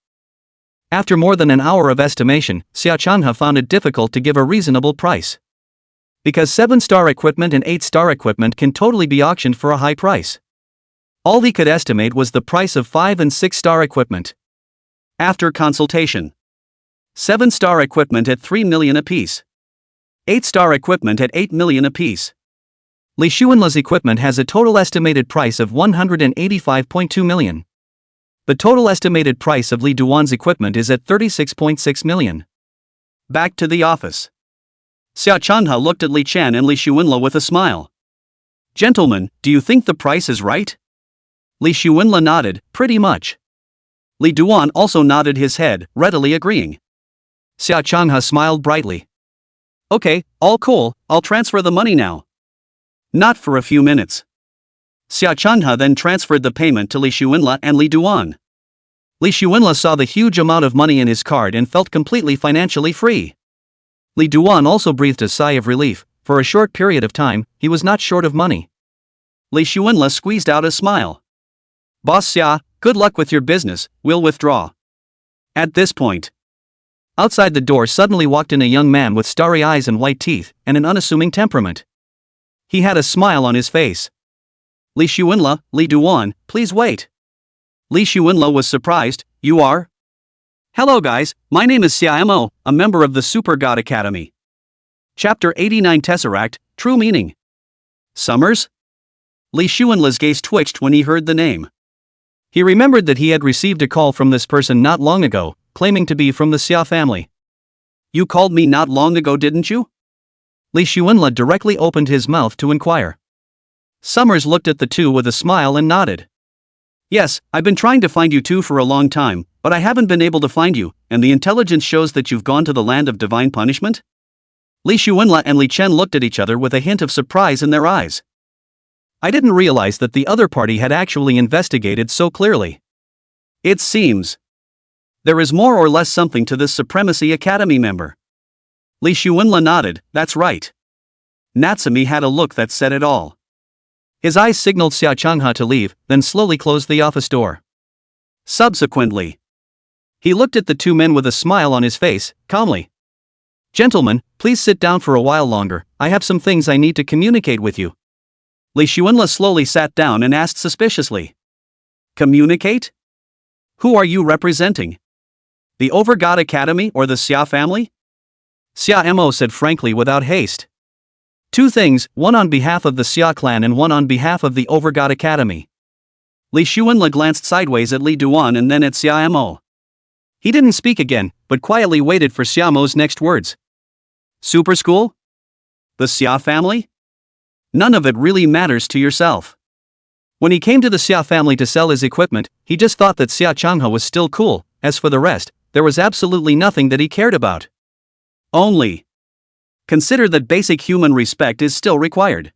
After more than an hour of estimation, Xia Chenghe found it difficult to give a reasonable price. Because 7-star equipment and 8-star equipment can totally be auctioned for a high price. All he could estimate was the price of 5 and 6-star equipment. After consultation. 7-star equipment at 3 million apiece. 8-star equipment at 8 million apiece. Li Xuanla's equipment has a total estimated price of 185.2 million. The total estimated price of Li Duan's equipment is at 36.6 million. Back to the office. Xia Chenghe looked at Li Chen and Li Xuanla with a smile. Gentlemen, do you think the price is right? Li Xuanla nodded, pretty much. Li Duan also nodded his head, readily agreeing. Xia Chenghe smiled brightly. Okay, all cool, I'll transfer the money now. Not for a few minutes. Xia Chenghe then transferred the payment to Li Xuanla and Li Duan. Li Xuanla saw the huge amount of money in his card and felt completely financially free. Li Duan also breathed a sigh of relief. For a short period of time, he was not short of money. Li Xuanla squeezed out a smile. Boss Xia, good luck with your business, we'll withdraw. At this point, outside the door suddenly walked in a young man with starry eyes and white teeth, and an unassuming temperament. He had a smile on his face. Li Xuanla, Li Duan, please wait. Li Xuanla was surprised. You are? Hello guys, my name is Xia Mo, a member of the Super God Academy. Chapter 89 Tesseract, True Meaning. Summers? Li Xuanla's gaze twitched when he heard the name. He remembered that he had received a call from this person not long ago, claiming to be from the Xia family. You called me not long ago, didn't you? Li Xuanla directly opened his mouth to inquire. Summers looked at the two with a smile and nodded. Yes, I've been trying to find you two for a long time, but I haven't been able to find you, and the intelligence shows that you've gone to the land of divine punishment? Li Xuanla and Li Chen looked at each other with a hint of surprise in their eyes. I didn't realize that the other party had actually investigated so clearly. It seems there is more or less something to this Supremacy Academy member. Li Xuanla nodded, that's right. Natsumi had a look that said it all. His eyes signaled Xia Changha to leave, then slowly closed the office door. Subsequently, he looked at the two men with a smile on his face, calmly. Gentlemen, please sit down for a while longer, I have some things I need to communicate with you. Li Xuanla slowly sat down and asked suspiciously. Communicate? Who are you representing? The Overgod Academy or the Xia family? Xia Mo said frankly without haste. Two things, one on behalf of the Xia clan and one on behalf of the Overgod Academy. Li Xuanla glanced sideways at Li Duan and then at Xia Mo. He didn't speak again, but quietly waited for Xia Mo's next words. Super school? The Xia family? None of it really matters to yourself. When he came to the Xia family to sell his equipment, he just thought that Xia Changha was still cool. As for the rest, there was absolutely nothing that he cared about. Only consider that basic human respect is still required.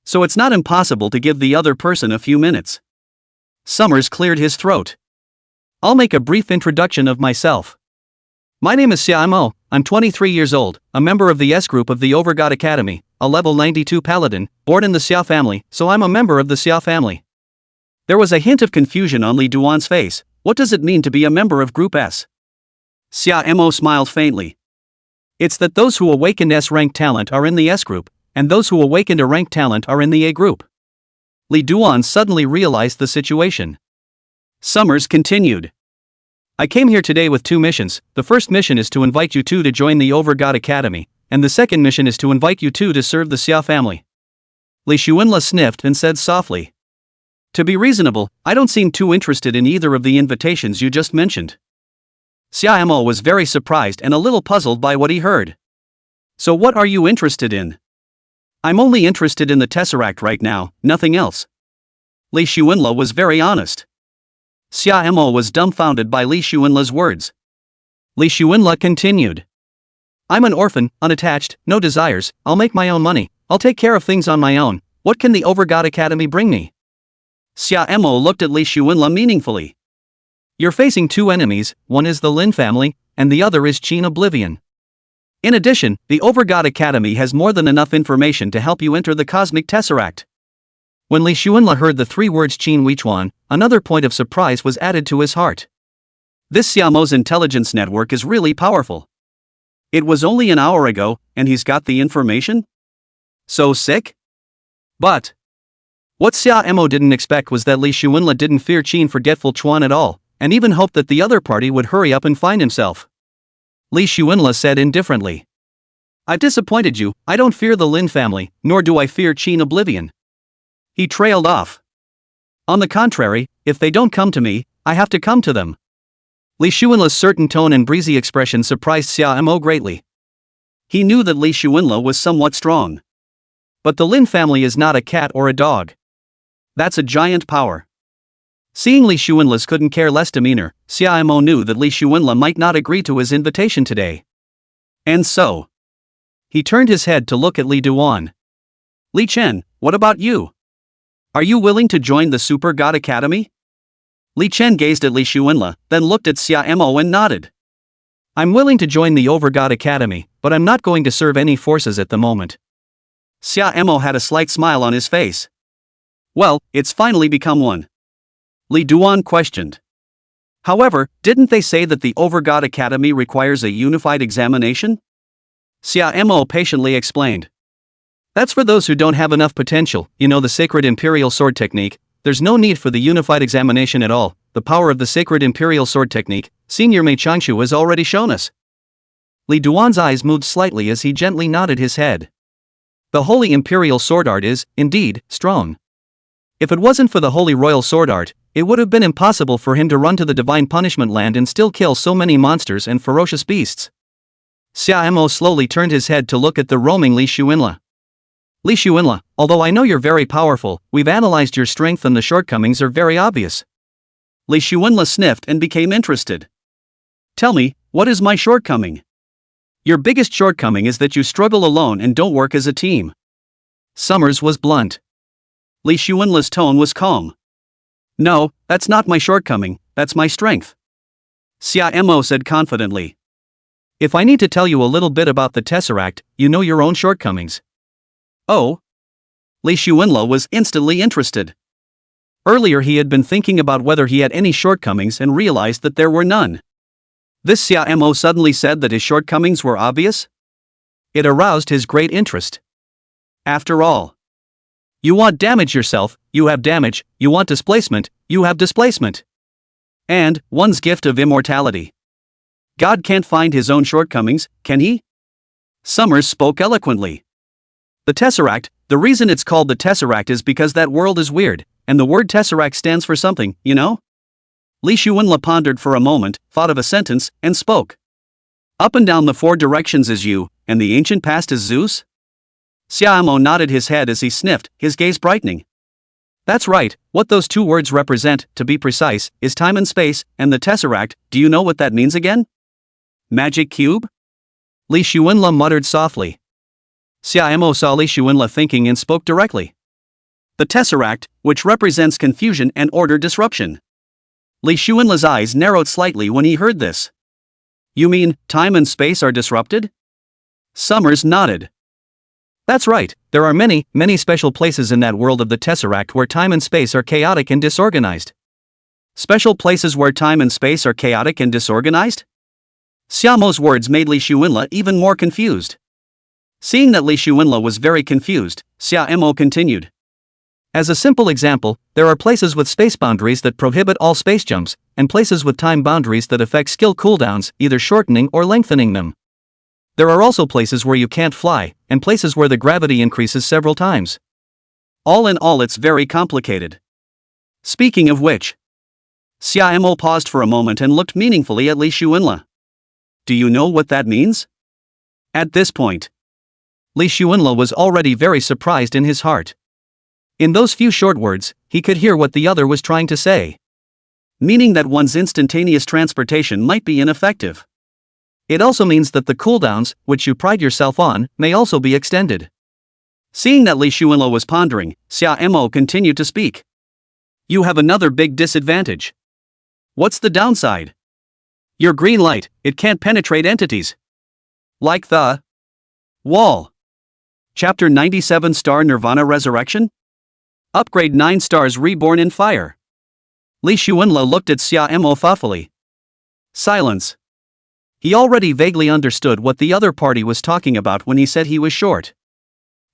So it's not impossible to give the other person a few minutes. Summers cleared his throat. I'll make a brief introduction of myself. My name is Xia Mo, I'm 23 years old, a member of the S group of the Overgod Academy, a level 92 paladin, born in the Xia family, so I'm a member of the Xia family. There was a hint of confusion on Li Duan's face. What does it mean to be a member of Group S? Xia Mo smiled faintly. It's that those who awakened S-rank talent are in the S group, and those who awakened a rank talent are in the A group. Li Duan suddenly realized the situation. Summers continued. I came here today with two missions. The first mission is to invite you two to join the Overgod Academy, and the second mission is to invite you two to serve the Xia family. Li Xuanla sniffed and said softly. To be reasonable, I don't seem too interested in either of the invitations you just mentioned. Xia Mo was very surprised and a little puzzled by what he heard. So what are you interested in? I'm only interested in the Tesseract right now, nothing else. Li Xuanla was very honest. Xia Mo was dumbfounded by Li Xuanla's words. Li Xuanla continued. I'm an orphan, unattached, no desires, I'll make my own money, I'll take care of things on my own, what can the Overgod Academy bring me? Xia Mo looked at Li Xuanla meaningfully. You're facing two enemies, one is the Lin family, and the other is Qin Oblivion. In addition, the Overgod Academy has more than enough information to help you enter the Cosmic Tesseract. When Li Xuanla heard the three words Qin Weichuan, another point of surprise was added to his heart. This Xia Mo's intelligence network is really powerful. It was only an hour ago, and he's got the information? So sick? But what Xia Mo didn't expect was that Li Xuanla didn't fear Qin Forgetful Chuan at all, and even hoped that the other party would hurry up and find himself. Li Xuanla said indifferently. I've disappointed you, I don't fear the Lin family, nor do I fear Qin Oblivion. He trailed off. On the contrary, if they don't come to me, I have to come to them. Li Xuanla's certain tone and breezy expression surprised Xia Mo greatly. He knew that Li Xuanla was somewhat strong. But the Lin family is not a cat or a dog. That's a giant power. Seeing Li Xuanla's couldn't care less demeanor, Xia Mo knew that Li Xuanla might not agree to his invitation today. And so he turned his head to look at Li Duan. Li Chen, what about you? Are you willing to join the Super God Academy? Li Chen gazed at Li Xuanla, then looked at Xia Mo and nodded. I'm willing to join the Overgod Academy, but I'm not going to serve any forces at the moment. Xia Mo had a slight smile on his face. Well, it's finally become one. Li Duan questioned. However, didn't they say that the Overgod Academy requires a unified examination? Xia Mo patiently explained. That's for those who don't have enough potential, you know, the sacred imperial sword technique. There's no need for the unified examination at all. The power of the sacred imperial sword technique, Senior Mei Changshu has already shown us. Li Duan's eyes moved slightly as he gently nodded his head. The holy imperial sword art is, indeed, strong. If it wasn't for the holy royal sword art, it would have been impossible for him to run to the divine punishment land and still kill so many monsters and ferocious beasts. Xia Mo slowly turned his head to look at the roaming Li Xuanla. Li Xuanla, although I know you're very powerful, we've analyzed your strength and the shortcomings are very obvious. Li Xuanla sniffed and became interested. Tell me, what is my shortcoming? Your biggest shortcoming is that you struggle alone and don't work as a team. Summers was blunt. Li Xuanla's tone was calm. No, that's not my shortcoming, that's my strength. Xia Mo said confidently. If I need to tell you a little bit about the Tesseract, you know your own shortcomings. Oh? Li Xuanla was instantly interested. Earlier he had been thinking about whether he had any shortcomings and realized that there were none. This Xia Mo suddenly said that his shortcomings were obvious? It aroused his great interest. After all, you want damage yourself, you have damage, you want displacement, you have displacement. And, one's gift of immortality. God can't find his own shortcomings, can he? Summers spoke eloquently. The Tesseract, the reason it's called the Tesseract is because that world is weird, and the word Tesseract stands for something, you know? Li Xuanla pondered for a moment, thought of a sentence, and spoke. Up and down the four directions is you, and the ancient past is Zeus? Xia Mo nodded his head as he sniffed, his gaze brightening. That's right, what those two words represent, to be precise, is time and space, and the Tesseract, do you know what that means again? Magic cube? Li Xuanla muttered softly. Xia Mo saw Li Xuanla thinking and spoke directly. The Tesseract, which represents confusion and order disruption. Li Xuanla's eyes narrowed slightly when he heard this. You mean, time and space are disrupted? Summers nodded. That's right, there are many, many special places in that world of the Tesseract where time and space are chaotic and disorganized. Special places where time and space are chaotic and disorganized? Xia Mo's words made Li Xuanla even more confused. Seeing that Li Xuanla was very confused, Xia Mo continued. As a simple example, there are places with space boundaries that prohibit all space jumps, and places with time boundaries that affect skill cooldowns, either shortening or lengthening them. There are also places where you can't fly, and places where the gravity increases several times. All in all, it's very complicated. Speaking of which, Xia Mo paused for a moment and looked meaningfully at Li Xuanla. Do you know what that means? At this point, Li Xuanla was already very surprised in his heart. In those few short words, he could hear what the other was trying to say. Meaning that one's instantaneous transportation might be ineffective. It also means that the cooldowns, which you pride yourself on, may also be extended. Seeing that Li Xuanla was pondering, Xia Mo continued to speak. You have another big disadvantage. What's the downside? Your green light, it can't penetrate entities. Like the wall. Chapter 97 Star Nirvana Resurrection? Upgrade 9 stars reborn in fire. Li Xuanla looked at Xia Mo thoughtfully. Silence. He already vaguely understood what the other party was talking about when he said he was short.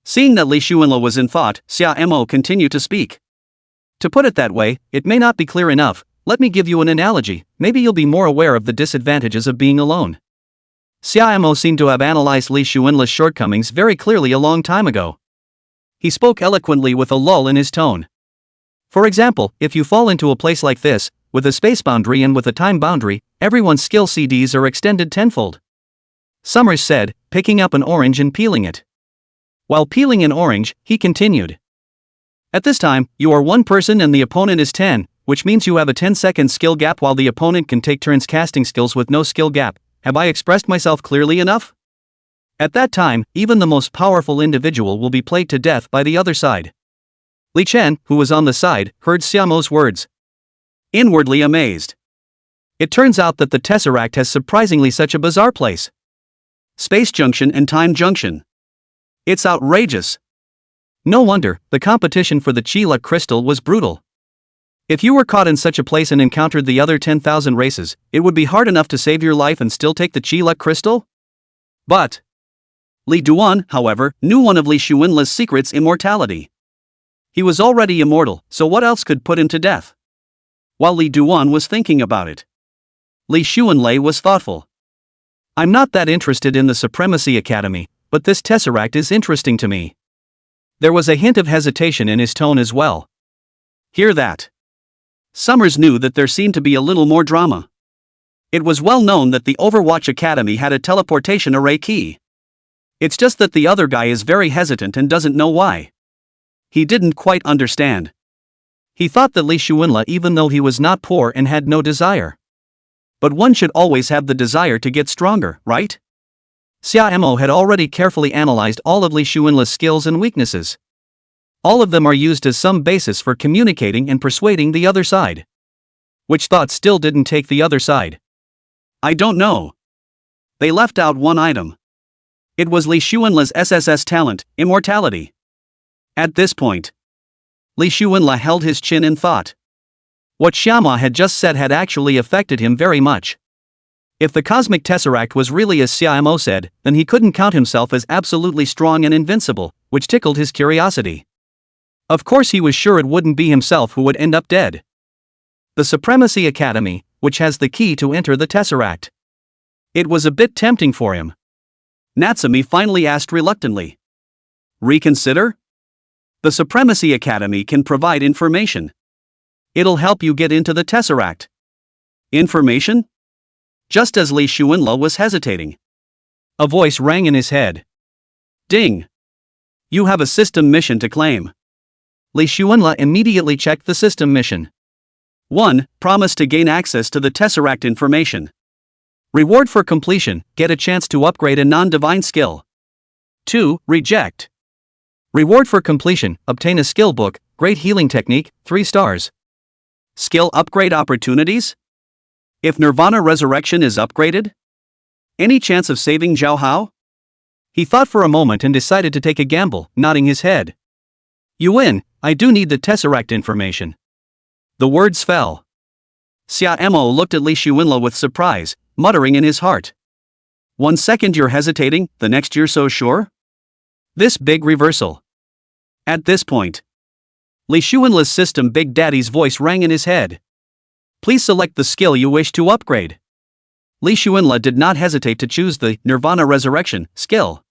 Seeing that Li Xuanla was in thought, Xia Mo continued to speak. To put it that way, it may not be clear enough, let me give you an analogy, maybe you'll be more aware of the disadvantages of being alone. Xia Mo seemed to have analyzed Li Xuanla's shortcomings very clearly a long time ago. He spoke eloquently with a lull in his tone. For example, if you fall into a place like this, with a space boundary and with a time boundary, everyone's skill CDs are extended tenfold. Summers said, picking up an orange and peeling it. While peeling an orange, he continued. At this time, you are one person and the opponent is 10, which means you have a 10-second skill gap while the opponent can take turns casting skills with no skill gap. Have I expressed myself clearly enough? At that time, even the most powerful individual will be played to death by the other side. Li Chen, who was on the side, heard Xia Mo's words. Inwardly amazed. It turns out that the Tesseract has surprisingly such a bizarre place. Space junction and time junction. It's outrageous. No wonder, the competition for the Chi Luck crystal was brutal. If you were caught in such a place and encountered the other 10,000 races, it would be hard enough to save your life and still take the Chi Luck crystal? But Li Duan, however, knew one of Li Xuanla's secrets: immortality. He was already immortal, so what else could put him to death? While Li Duan was thinking about it, Li Xuanlei was thoughtful. I'm not that interested in the Supremacy Academy, but this tesseract is interesting to me. There was a hint of hesitation in his tone as well. Hear that? Summers knew that there seemed to be a little more drama. It was well known that the Overwatch Academy had a teleportation array key. It's just that the other guy is very hesitant and doesn't know why. He didn't quite understand. He thought that Li Xuanla, even though he was not poor and had no desire. But one should always have the desire to get stronger, right? Xia Mo had already carefully analyzed all of Li Xuanla's skills and weaknesses. All of them are used as some basis for communicating and persuading the other side. Which thought still didn't take the other side? I don't know. They left out one item. It was Li Xuanla's SSS talent, immortality. At this point, Li Xuanla held his chin in thought. What Xiama had just said had actually affected him very much. If the cosmic tesseract was really as Xia Mo said, then he couldn't count himself as absolutely strong and invincible, which tickled his curiosity. Of course he was sure it wouldn't be himself who would end up dead. The Supremacy Academy, which has the key to enter the tesseract. It was a bit tempting for him. Natsumi finally asked reluctantly. Reconsider? The Supremacy Academy can provide information. It'll help you get into the tesseract. Information? Just as Li Xuanla was hesitating, a voice rang in his head. Ding! You have a system mission to claim. Li Xuanla immediately checked the system mission. 1. Promise to gain access to the tesseract information. Reward for completion: get a chance to upgrade a non-divine skill. 2. Reject. Reward for completion: obtain a skill book, great healing technique, 3 stars. Skill upgrade opportunities? If Nirvana Resurrection is upgraded? Any chance of saving Zhao Hao? He thought for a moment and decided to take a gamble, nodding his head. You win, I do need the tesseract information. The words fell. Xia Mo looked at Li Xuanla with surprise, muttering in his heart. 1 second you're hesitating, the next you're so sure? This big reversal. At this point, Li Xuanla's system Big Daddy's voice rang in his head. Please select the skill you wish to upgrade. Li Xuanla did not hesitate to choose the Nirvana Resurrection skill.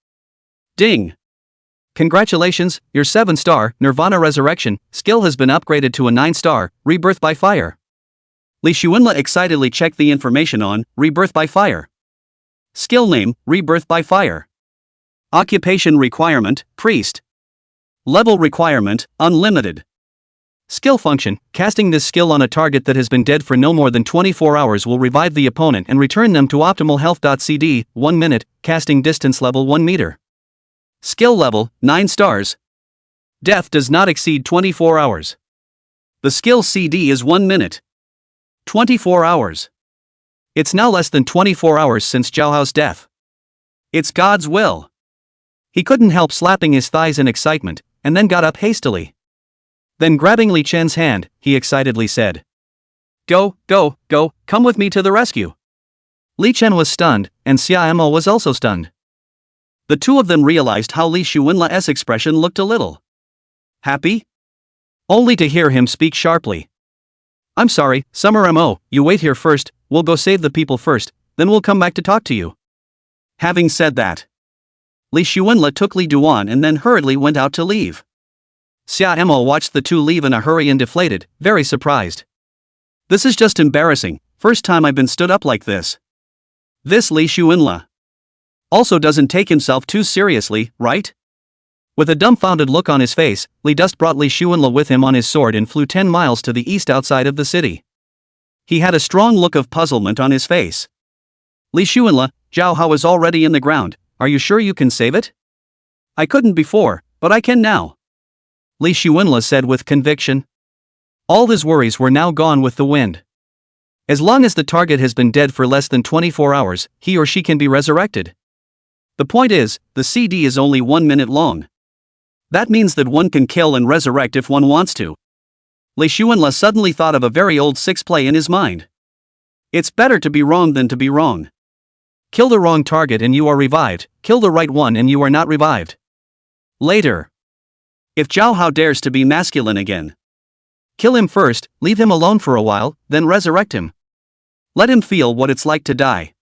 Ding! Congratulations, your 7-star Nirvana Resurrection skill has been upgraded to a 9-star Rebirth by Fire. Li Xuanla excitedly checked the information on Rebirth by Fire. Skill name: Rebirth by Fire. Occupation requirement: Priest. Level requirement: Unlimited. Skill function: casting this skill on a target that has been dead for no more than 24 hours will revive the opponent and return them to optimal health. CD, 1 minute, casting distance level 1 meter. Skill level, 9 stars. Death does not exceed 24 hours. The skill CD is 1 minute. 24 hours. It's now less than 24 hours since Zhao Hao's death. It's God's will. He couldn't help slapping his thighs in excitement, and then got up hastily. Then grabbing Li Chen's hand, he excitedly said. Go, go, go, come with me to the rescue. Li Chen was stunned, and Xia Mo was also stunned. The two of them realized how Li Xuanla's expression looked a little happy, only to hear him speak sharply. I'm sorry, Summer Mo, you wait here first, we'll go save the people first, then we'll come back to talk to you. Having said that, Li Xuanla took Li Duan and then hurriedly went out to leave. Xia Mo watched the two leave in a hurry and deflated, very surprised. This is just embarrassing, first time I've been stood up like this. This Li Xuanla also doesn't take himself too seriously, right? With a dumbfounded look on his face, Li Dust brought Li Xuanla with him on his sword and flew 10 miles to the east outside of the city. He had a strong look of puzzlement on his face. Li Xuanla, Zhao Hao is already in the ground, are you sure you can save it? I couldn't before, but I can now. Li Xuanla said with conviction. All his worries were now gone with the wind. As long as the target has been dead for less than 24 hours, he or she can be resurrected. The point is, the CD is only 1 minute long. That means that one can kill and resurrect if one wants to. Li Xuanle suddenly thought of a very old six play in his mind. It's better to be wrong than to be wrong. Kill the wrong target and you are revived, kill the right one and you are not revived. Later. If Zhao Hao dares to be masculine again, kill him first, leave him alone for a while, then resurrect him. Let him feel what it's like to die.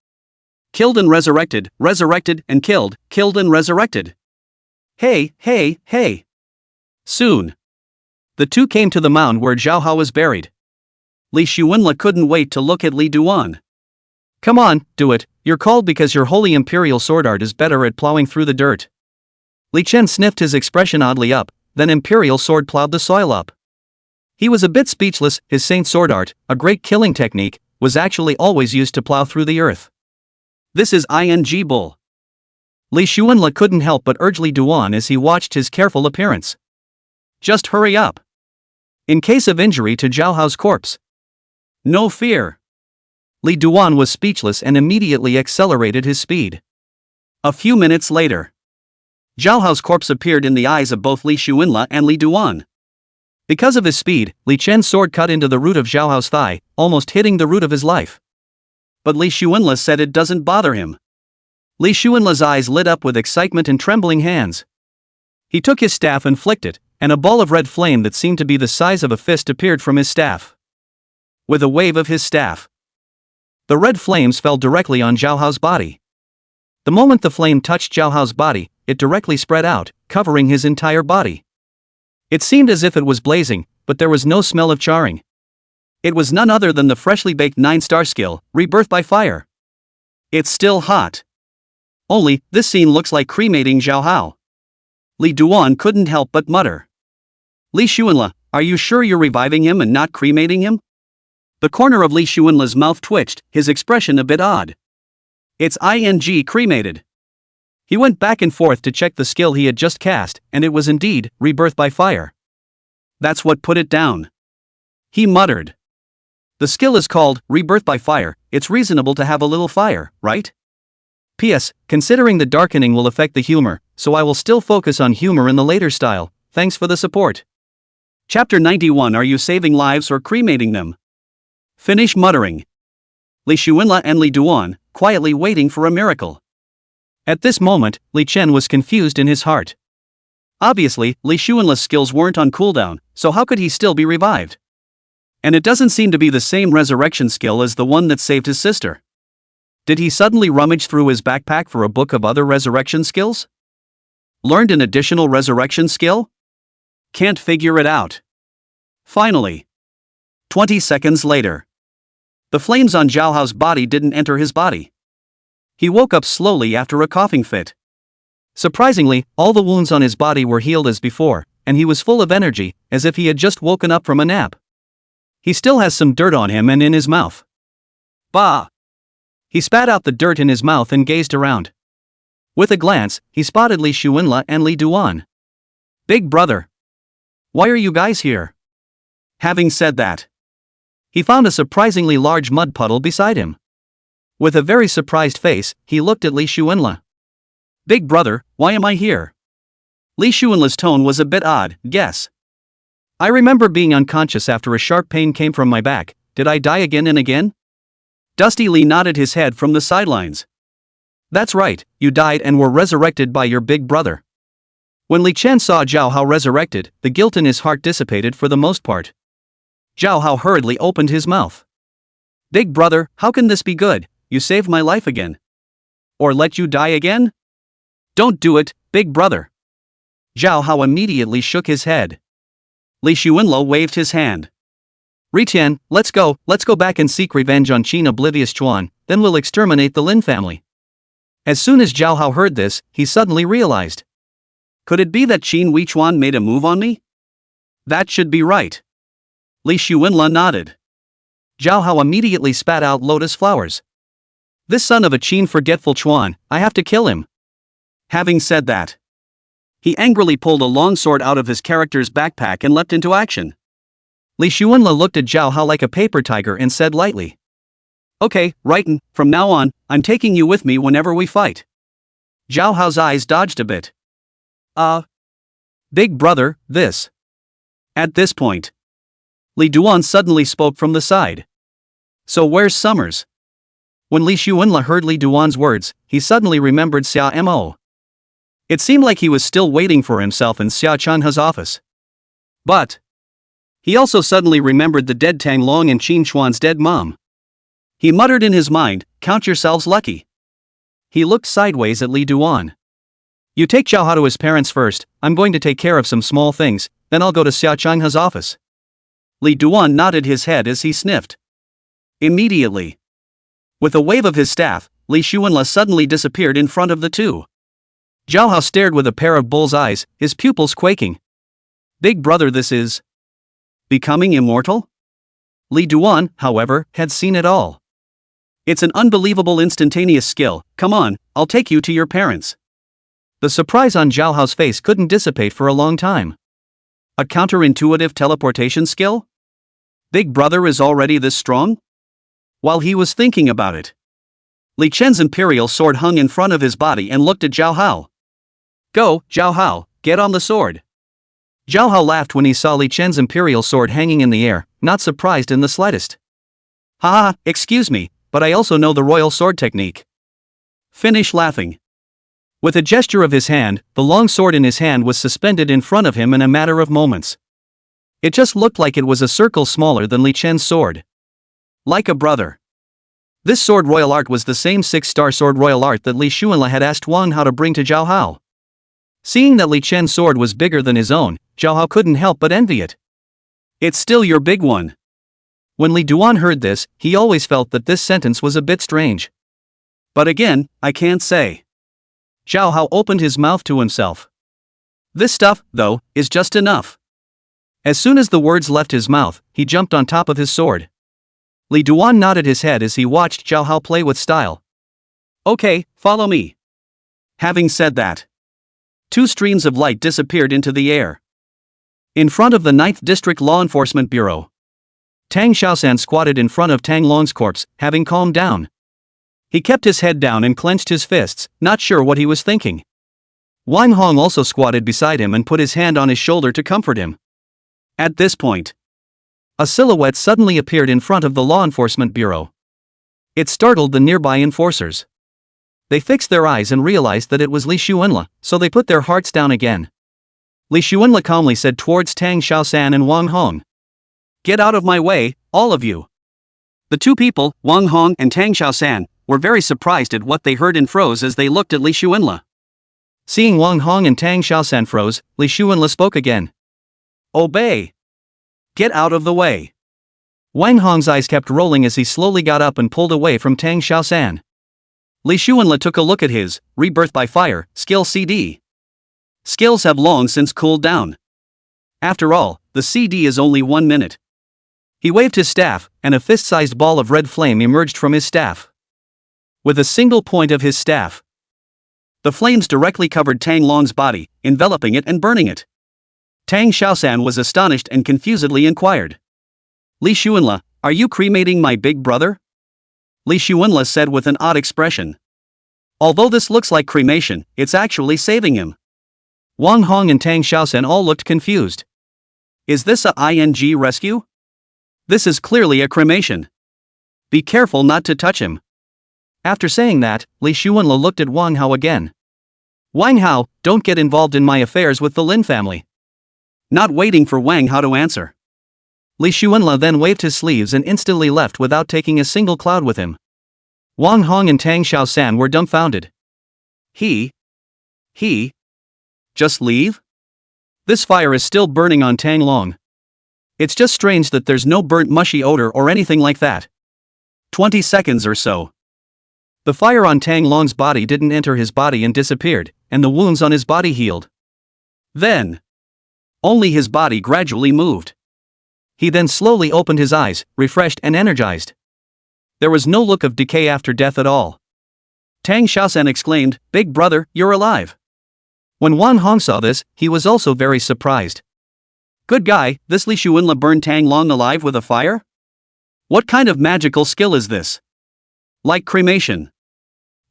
Killed and resurrected, resurrected and killed, killed and resurrected. Hey, hey, hey. Soon. The two came to the mound where Zhao Hao was buried. Li Xuanle couldn't wait to look at Li Duan. Come on, do it, you're called because your holy imperial sword art is better at plowing through the dirt. Li Chen sniffed his expression oddly up, then imperial sword plowed the soil up. He was a bit speechless, his saint sword art, a great killing technique, was actually always used to plow through the earth. This is ing bull. Li Xuanle couldn't help but urge Li Duan as he watched his careful appearance. Just hurry up. In case of injury to Zhao Hao's corpse. No fear. Li Duan was speechless and immediately accelerated his speed. A few minutes later, Zhao Hao's corpse appeared in the eyes of both Li Xuanle and Li Duan. Because of his speed, Li Chen's sword cut into the root of Zhao Hao's thigh, almost hitting the root of his life. But Li Xuanle said it doesn't bother him. Li Xuanle's eyes lit up with excitement and trembling hands. He took his staff and flicked it, and a ball of red flame that seemed to be the size of a fist appeared from his staff. With a wave of his staff, the red flames fell directly on Zhao Hao's body. The moment the flame touched Zhao Hao's body, it directly spread out, covering his entire body. It seemed as if it was blazing, but there was no smell of charring. It was none other than the freshly baked 9-star skill, Rebirth by Fire. It's still hot. Only, this scene looks like cremating Zhao Hao. Li Duan couldn't help but mutter. Li Xuanle, are you sure you're reviving him and not cremating him? The corner of Li Xuanle's mouth twitched, his expression a bit odd. It's ing cremated. He went back and forth to check the skill he had just cast, and it was indeed, Rebirth by Fire. That's what put it down. He muttered. The skill is called Rebirth by Fire, it's reasonable to have a little fire, right? P.S. Considering the darkening will affect the humor, so I will still focus on humor in the later style, thanks for the support. Chapter 91. Are you saving lives or cremating them? Finish muttering. Li Xuanle and Li Duan, quietly waiting for a miracle. At this moment, Li Chen was confused in his heart. Obviously, Li Xuanle's skills weren't on cooldown, so how could he still be revived? And it doesn't seem to be the same resurrection skill as the one that saved his sister. Did he suddenly rummage through his backpack for a book of other resurrection skills? Learned an additional resurrection skill? Can't figure it out. Finally. 20 seconds later. The flames on Zhao Hao's body didn't enter his body. He woke up slowly after a coughing fit. Surprisingly, all the wounds on his body were healed as before, and he was full of energy, as if he had just woken up from a nap. He still has some dirt on him and in his mouth. Bah! He spat out the dirt in his mouth and gazed around. With a glance, he spotted Li Xuanle and Li Duan. Big brother. Why are you guys here? Having said that, he found a surprisingly large mud puddle beside him. With a very surprised face, he looked at Li Xuanle. Big brother, why am I here? Li Xuanle's tone was a bit odd, guess. I remember being unconscious after a sharp pain came from my back, did I die again and again? Dusty Li nodded his head from the sidelines. That's right, you died and were resurrected by your big brother. When Li Chen saw Zhao Hao resurrected, the guilt in his heart dissipated for the most part. Zhao Hao hurriedly opened his mouth. Big brother, how can this be good? You saved my life again. Or let you die again? Don't do it, big brother. Zhao Hao immediately shook his head. Li Xuanle waved his hand. Ritian, let's go back and seek revenge on Qin Oblivious Chuan, then we'll exterminate the Lin family. As soon as Zhao Hao heard this, he suddenly realized. Could it be that Qin Huichuan made a move on me? That should be right. Li Xuanle nodded. Zhao Hao immediately spat out lotus flowers. This son of a Qin forgetful Chuan, I have to kill him. Having said that, he angrily pulled a long sword out of his character's backpack and leapt into action. Li Xuanle looked at Zhao Hao like a paper tiger and said lightly. Okay, rightin', from now on, I'm taking you with me whenever we fight. Zhao Hao's eyes dodged a bit. Big brother, this. At this point, Li Duan suddenly spoke from the side. So where's Summers? When Li Xuanla heard Li Duan's words, he suddenly remembered Xia Mo. It seemed like he was still waiting for himself in Xia Chunha's office. But he also suddenly remembered the dead Tang Long and Qin Chuan's dead mom. He muttered in his mind, count yourselves lucky. He looked sideways at Li Duan. You take Zhao Hao to his parents first, I'm going to take care of some small things, then I'll go to Xia Chunha's office. Li Duan nodded his head as he sniffed. Immediately, with a wave of his staff, Li Xuanla suddenly disappeared in front of the two. Zhao Hao stared with a pair of bull's eyes, his pupils quaking. Big brother, this is becoming immortal? Li Duan, however, had seen it all. It's an unbelievable instantaneous skill, come on, I'll take you to your parents. The surprise on Zhao Hao's face couldn't dissipate for a long time. A counterintuitive teleportation skill? Big brother is already this strong? While he was thinking about it, Li Chen's imperial sword hung in front of his body and looked at Zhao Hao. Go, Zhao Hao, get on the sword. Zhao Hao laughed when he saw Li Chen's imperial sword hanging in the air, not surprised in the slightest. Haha, excuse me, but I also know the royal sword technique. Finish laughing. With a gesture of his hand, the long sword in his hand was suspended in front of him in a matter of moments. It just looked like it was a circle smaller than Li Chen's sword. Like a brother. This sword royal art was the same 6-star sword royal art that Li Xuanla had asked Wang Hao to bring to Zhao Hao. Seeing that Li Chen's sword was bigger than his own, Zhao Hao couldn't help but envy it. It's still your big one. When Li Duan heard this, he always felt that this sentence was a bit strange. But again, I can't say. Zhao Hao opened his mouth to himself. This stuff, though, is just enough. As soon as the words left his mouth, he jumped on top of his sword. Li Duan nodded his head as he watched Zhao Hao play with style. Okay, follow me. Having said that, 2 streams of light disappeared into the air. In front of the 9th District Law Enforcement Bureau, Tang Xiaosan squatted in front of Tang Long's corpse, having calmed down. He kept his head down and clenched his fists, not sure what he was thinking. Wang Hong also squatted beside him and put his hand on his shoulder to comfort him. At this point, a silhouette suddenly appeared in front of the Law Enforcement Bureau. It startled the nearby enforcers. They fixed their eyes and realized that it was Li Xuanla, so they put their hearts down again. Li Xuanla calmly said towards Tang Xiaosan and Wang Hong. Get out of my way, all of you. The 2 people, Wang Hong and Tang Xiaosan, were very surprised at what they heard and froze as they looked at Li Xuanla. Seeing Wang Hong and Tang Xiaosan froze, Li Xuanla spoke again. Obey. Get out of the way. Wang Hong's eyes kept rolling as he slowly got up and pulled away from Tang Xiaosan. Li Xuanla took a look at his Rebirth by Fire skill CD. Skills have long since cooled down. After all, the CD is only 1 minute. He waved his staff, and a fist-sized ball of red flame emerged from his staff. With a single point of his staff, the flames directly covered Tang Long's body, enveloping it and burning it. Tang Xiaosan was astonished and confusedly inquired. Li Xuanla, are you cremating my big brother? Li Xuanla said with an odd expression. Although this looks like cremation, it's actually saving him. Wang Hong and Tang Xiaosan all looked confused. Is this a ING rescue? This is clearly a cremation. Be careful not to touch him. After saying that, Li Xuanla looked at Wang Hao again. Wang Hao, don't get involved in my affairs with the Lin family. Not waiting for Wang Hao to answer, Li Xuanla then waved his sleeves and instantly left without taking a single cloud with him. Wang Hong and Tang Xiaosan were dumbfounded. He? Just leave? This fire is still burning on Tang Long. It's just strange that there's no burnt mushy odor or anything like that. 20 seconds or so. The fire on Tang Long's body didn't enter his body and disappeared, and the wounds on his body healed. Then, only his body gradually moved. He then slowly opened his eyes, refreshed and energized. There was no look of decay after death at all. Tang Xiaosan exclaimed, "Big brother, you're alive." When Wang Hong saw this, he was also very surprised. Good guy, this Li Xuanla burned Tang Long alive with a fire? What kind of magical skill is this? Like cremation.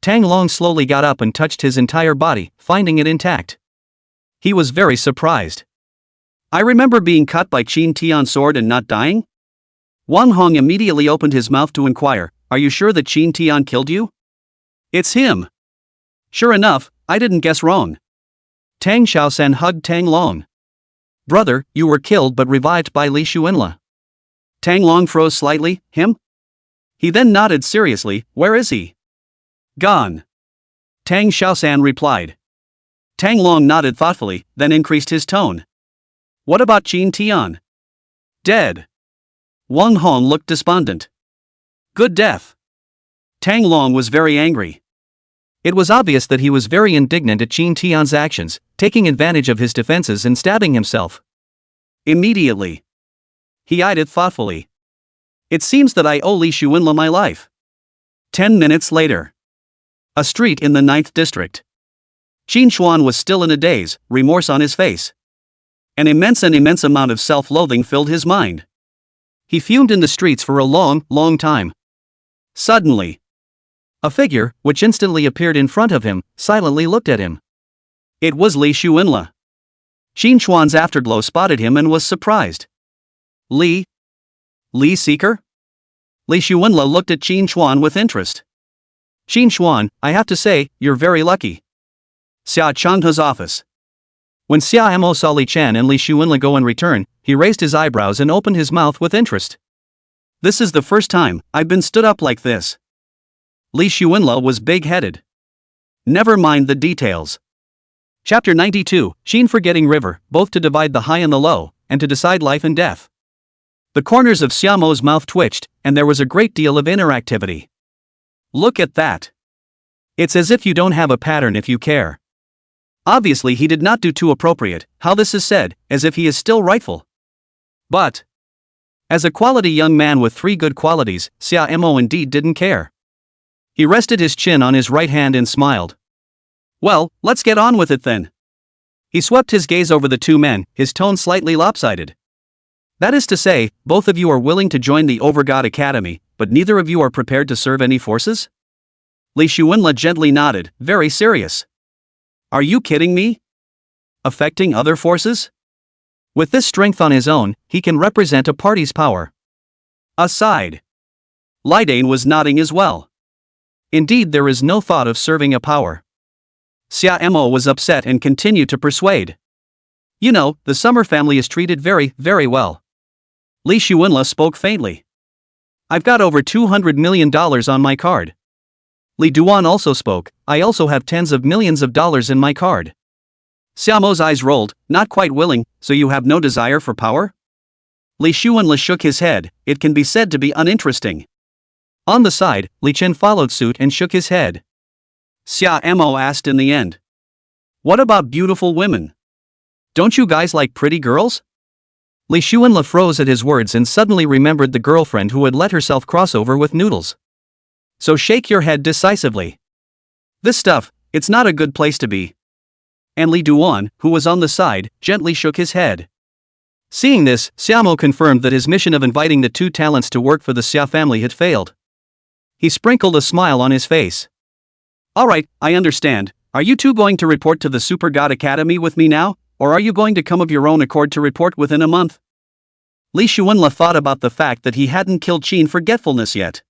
Tang Long slowly got up and touched his entire body, finding it intact. He was very surprised. I remember being cut by Qin Tian's sword and not dying? Wang Hong immediately opened his mouth to inquire, are you sure that Qin Tian killed you? It's him. Sure enough, I didn't guess wrong. Tang Xiaoshan hugged Tang Long. Brother, you were killed but revived by Li Xuanla. Tang Long froze slightly, him? He then nodded seriously, where is he? Gone. Tang Xiaoshan replied. Tang Long nodded thoughtfully, then increased his tone. What about Qin Tian? Dead. Wang Hong looked despondent. Good death. Tang Long was very angry. It was obvious that he was very indignant at Qin Tian's actions, taking advantage of his defenses and stabbing himself. Immediately. He eyed it thoughtfully. It seems that I owe Li Xuanla my life. 10 minutes later. A street in the 9th district. Qin Xuan was still in a daze, remorse on his face. An immense amount of self-loathing filled his mind. He fumed in the streets for a long time. Suddenly, a figure, which instantly appeared in front of him, silently looked at him. It was Li Xuanla. Qin Xuan's afterglow spotted him and was surprised. Li Seeker? Li Xuanla looked at Qin Xuan with interest. Qin Xuan, I have to say, you're very lucky. Xia Changhe's office. When Xia Mo saw Li Chen and Li Xuanla go in return, he raised his eyebrows and opened his mouth with interest. This is the first time I've been stood up like this. Li Xuanla was big-headed. Never mind the details. Chapter 92, Qin Forgetting River, both to divide the high and the low, and to decide life and death. The corners of Xiaomo's mouth twitched, and there was a great deal of interactivity. Look at that. It's as if you don't have a pattern if you care. Obviously he did not do too appropriate, how this is said, as if he is still rightful. But, as a quality young man with 3 good qualities, Xia Mo indeed didn't care. He rested his chin on his right hand and smiled. Well, let's get on with it then. He swept his gaze over the 2 men, his tone slightly lopsided. That is to say, both of you are willing to join the Overgod Academy, but neither of you are prepared to serve any forces? Li Xuanla gently nodded, very serious. Are you kidding me? Affecting other forces? With this strength on his own, he can represent a party's power. Aside. Lydane was nodding as well. Indeed, there is no thought of serving a power. Xia Mo was upset and continued to persuade. You know, the Summer family is treated very well. Li Xuanla spoke faintly. I've got over $200 million on my card. Li Duan also spoke, I also have tens of millions of dollars in my card. Xiaomo's eyes rolled, not quite willing, so you have no desire for power? Li Xuanla shook his head, it can be said to be uninteresting. On the side, Li Chen followed suit and shook his head. Xia Mo asked in the end. What about beautiful women? Don't you guys like pretty girls? Li Xuanla froze at his words and suddenly remembered the girlfriend who had let herself cross over with noodles. So shake your head decisively. This stuff, it's not a good place to be. And Li Duan, who was on the side, gently shook his head. Seeing this, Xiaomo confirmed that his mission of inviting the 2 talents to work for the Xia family had failed. He sprinkled a smile on his face. Alright, I understand. Are you 2 going to report to the Super God Academy with me now, or are you going to come of your own accord to report within a month? Li Xuanla thought about the fact that he hadn't killed Qin Forgetfulness yet.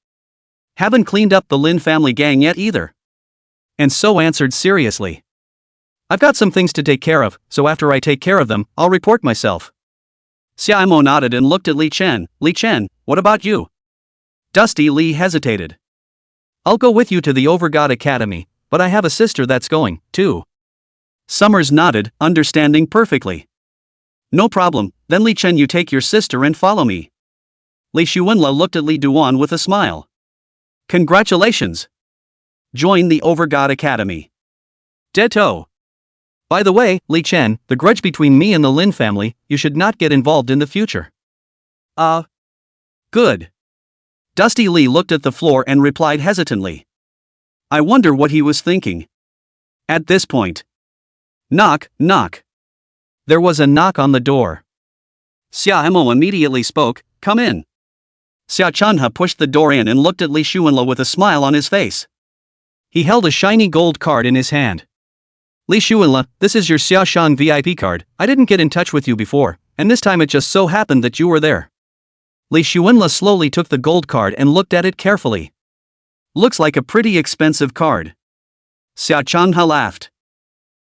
Haven't cleaned up the Lin family gang yet either. And so answered seriously. I've got some things to take care of, so after I take care of them, I'll report myself. Xia Mo nodded and looked at Li Chen. Li Chen, what about you? Dusty Li hesitated. I'll go with you to the Overgod Academy, but I have a sister that's going, too. Summers nodded, understanding perfectly. No problem, then Li Chen, you take your sister and follow me. Li Xuanla looked at Li Duan with a smile. Congratulations. Join the Overgod Academy. Ditto. By the way, Li Chen, the grudge between me and the Lin family, you should not get involved in the future. Good. Dusty Li looked at the floor and replied hesitantly. I wonder what he was thinking. At this point. Knock, knock. There was a knock on the door. Xia Mo immediately spoke, come in. Xia Chanha pushed the door in and looked at Li Xuanla with a smile on his face. He held a shiny gold card in his hand. Li Shuanla, this is your Xiaoshan VIP card. I didn't get in touch with you before, and this time it just so happened that you were there. Li Shuanla slowly took the gold card and looked at it carefully. Looks like a pretty expensive card. Xiao Changha laughed.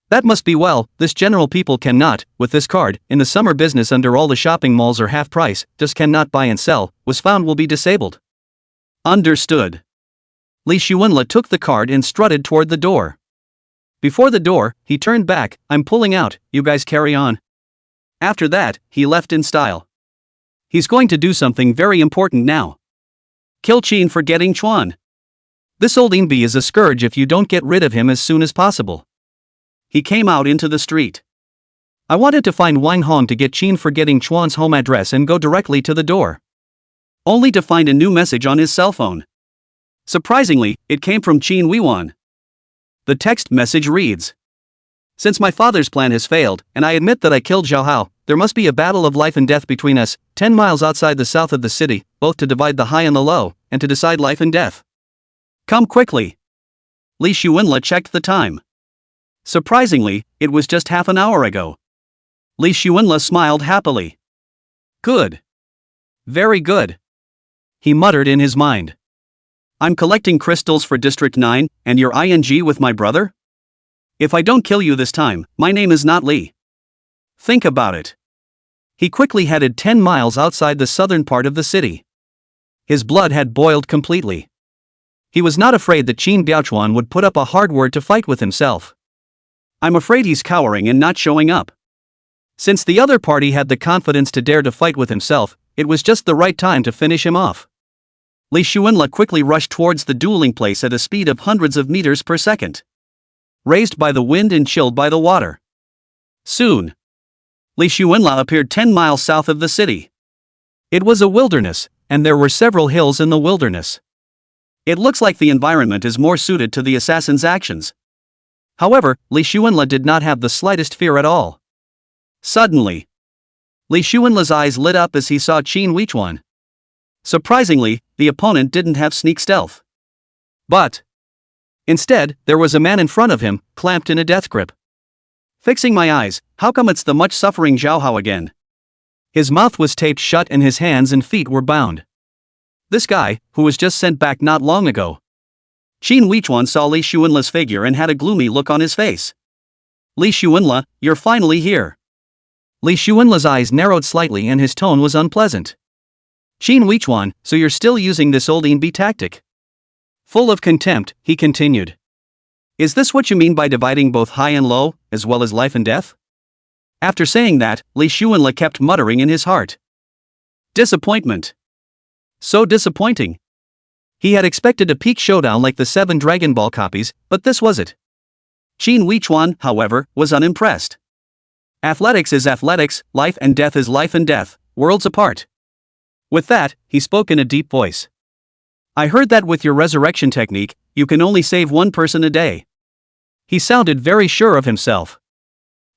That must be well, this general people cannot, with this card, in the summer business under all the shopping malls are half price, just cannot buy and sell, was found will be disabled. Understood. Li Shuanla took the card and strutted toward the door. Before the door, he turned back, I'm pulling out, you guys carry on. After that, he left in style. He's going to do something very important now. Kill Qin for getting Chuan. This old Inbi is a scourge if you don't get rid of him as soon as possible. He came out into the street. I wanted to find Wang Hong to get Qin for getting Chuan's home address and go directly to the door. Only to find a new message on his cell phone. Surprisingly, it came from Qin Weiwan. The text message reads: Since my father's plan has failed, and I admit that I killed Zhao Hao, there must be a battle of life and death between us, 10 miles outside the south of the city, both to divide the high and the low, and to decide life and death. Come quickly. Li Shuanla checked the time. Surprisingly, it was just half an hour ago. Li Shuanla smiled happily. Good. Very good. He muttered in his mind. I'm collecting crystals for District 9, and you're ING with my brother? If I don't kill you this time, my name is not Li. Think about it. He quickly headed 10 miles outside the southern part of the city. His blood had boiled completely. He was not afraid that Qin Biaochuan would put up a hard word to fight with himself. I'm afraid he's cowering and not showing up. Since the other party had the confidence to dare to fight with himself, it was just the right time to finish him off. Li Shuanla quickly rushed towards the dueling place at a speed of hundreds of meters per second. Raised by the wind and chilled by the water. Soon, Li Shuanla appeared 10 miles south of the city. It was a wilderness, and there were several hills in the wilderness. It looks like the environment is more suited to the assassin's actions. However, Li Shuanla did not have the slightest fear at all. Suddenly, Li Shuanla's eyes lit up as he saw Qin Weichuan. Surprisingly, the opponent didn't have sneak stealth. But instead, there was a man in front of him, clamped in a death grip. Fixing my eyes, how come it's the much suffering Zhao Hao again? His mouth was taped shut and his hands and feet were bound. This guy, who was just sent back not long ago. Qin Weichuan saw Li Shuanla's figure and had a gloomy look on his face. Li Shuanla, you're finally here. Li Shuanla's eyes narrowed slightly and his tone was unpleasant. Qin Weichuan, so you're still using this old Inbi tactic? Full of contempt, he continued. Is this what you mean by dividing both high and low, as well as life and death? After saying that, Li Shuanla kept muttering in his heart. Disappointment. So disappointing. He had expected a peak showdown like the 7 Dragon Ball copies, but this was it. Qin Weichuan, however, was unimpressed. Athletics is athletics, life and death is life and death, worlds apart. With that, he spoke in a deep voice. I heard that with your resurrection technique, you can only save one person a day. He sounded very sure of himself.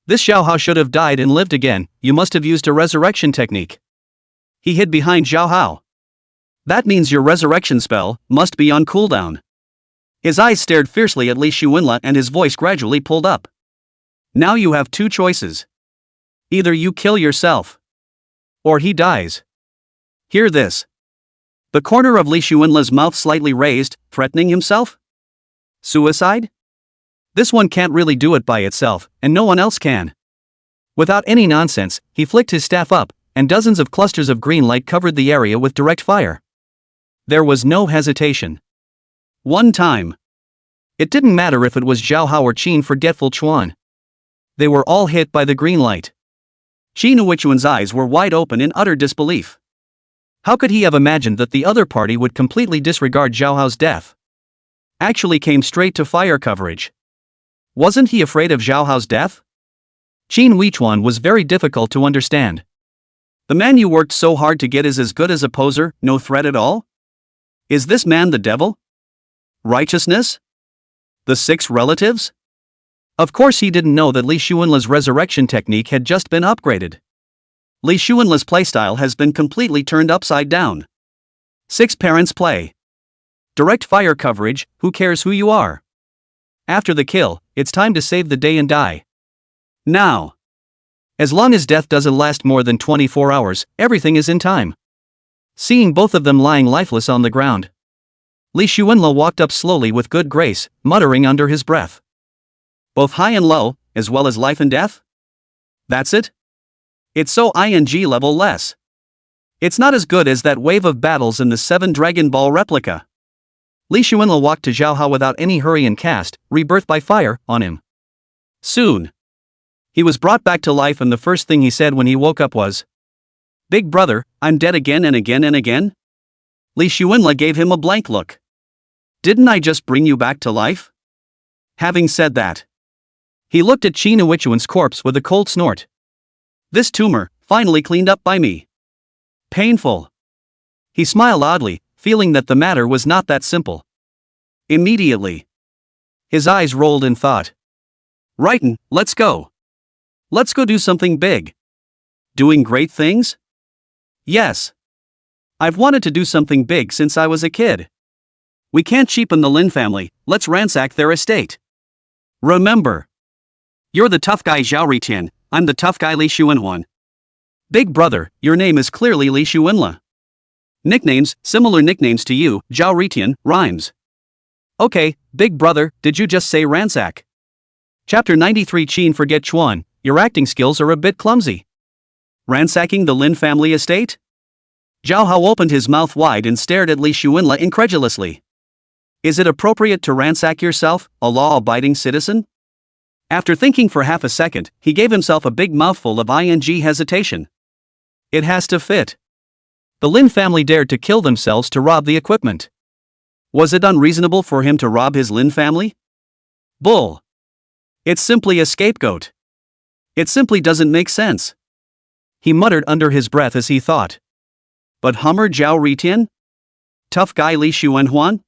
This Zhao Hao should have died and lived again, you must have used a resurrection technique. He hid behind Zhao Hao. That means your resurrection spell must be on cooldown. His eyes stared fiercely at Li Shuanla and his voice gradually pulled up. Now you have 2 choices. Either you kill yourself, or he dies. Hear this. The corner of Li Shuanla's mouth slightly raised, threatening himself? Suicide? This one can't really do it by itself, and no one else can. Without any nonsense, he flicked his staff up, and dozens of clusters of green light covered the area with direct fire. There was no hesitation. One time. It didn't matter if it was Zhao Hao or Qin Forgetful Chuan. They were all hit by the green light. Qin Weichuan's eyes were wide open in utter disbelief. How could he have imagined that the other party would completely disregard Zhao Hao's death? Actually came straight to fire coverage. Wasn't he afraid of Zhao Hao's death? Qin Weichuan was very difficult to understand. The man you worked so hard to get is as good as a poser, no threat at all? Is this man the devil? Righteousness? The 6 relatives? Of course he didn't know that Li Shuanla's resurrection technique had just been upgraded. Li Shuanla's playstyle has been completely turned upside down. 6 parents play. Direct fire coverage, who cares who you are? after the kill, it's time to save the day and die. Now. As long as death doesn't last more than 24 hours, everything is in time. Seeing both of them lying lifeless on the ground, Li Xuanle walked up slowly with good grace, muttering under his breath. Both high and low, as well as life and death? That's it? It's so ing level less. It's not as good as that wave of battles in the 7 Dragon Ball replica. Li Xuanle walked to Zhao Hao without any hurry and cast Rebirth by Fire on him. Soon, he was brought back to life, and the first thing he said when he woke up was, "Big brother, I'm dead again and again and again?" Li Xuanle gave him a blank look. "Didn't I just bring you back to life?" Having said that, he looked at Qin Huichuan's corpse with a cold snort. "This tumor, finally cleaned up by me. Painful." He smiled oddly, feeling that the matter was not that simple. Immediately, his eyes rolled in thought. "Rightin', let's go. Let's go do something big." "Doing great things?" "Yes. I've wanted to do something big since I was a kid. We can't cheapen the Lin family, let's ransack their estate. Remember, you're the tough guy Zhao Ritian, I'm the tough guy Li Xuanhuan. Big brother, your name is clearly Li Xuanle. Nicknames, similar nicknames to you, Zhao Ritian, rhymes. Okay, big brother, did you just say ransack?" Chapter 93 Qin Forget Chuan, your acting skills are a bit clumsy. Ransacking the Lin family estate? Zhao Hao opened his mouth wide and stared at Li Xuanle incredulously. Is it appropriate to ransack yourself, a law-abiding citizen? After thinking for half a second, he gave himself a big mouthful of ing hesitation. It has to fit. The Lin family dared to kill themselves to rob the equipment. Was it unreasonable for him to rob his Lin family? Bull. It's simply a scapegoat. It simply doesn't make sense. He muttered under his breath as he thought. But Hummer Zhao Ritian? Tough guy Li Xuanhuan?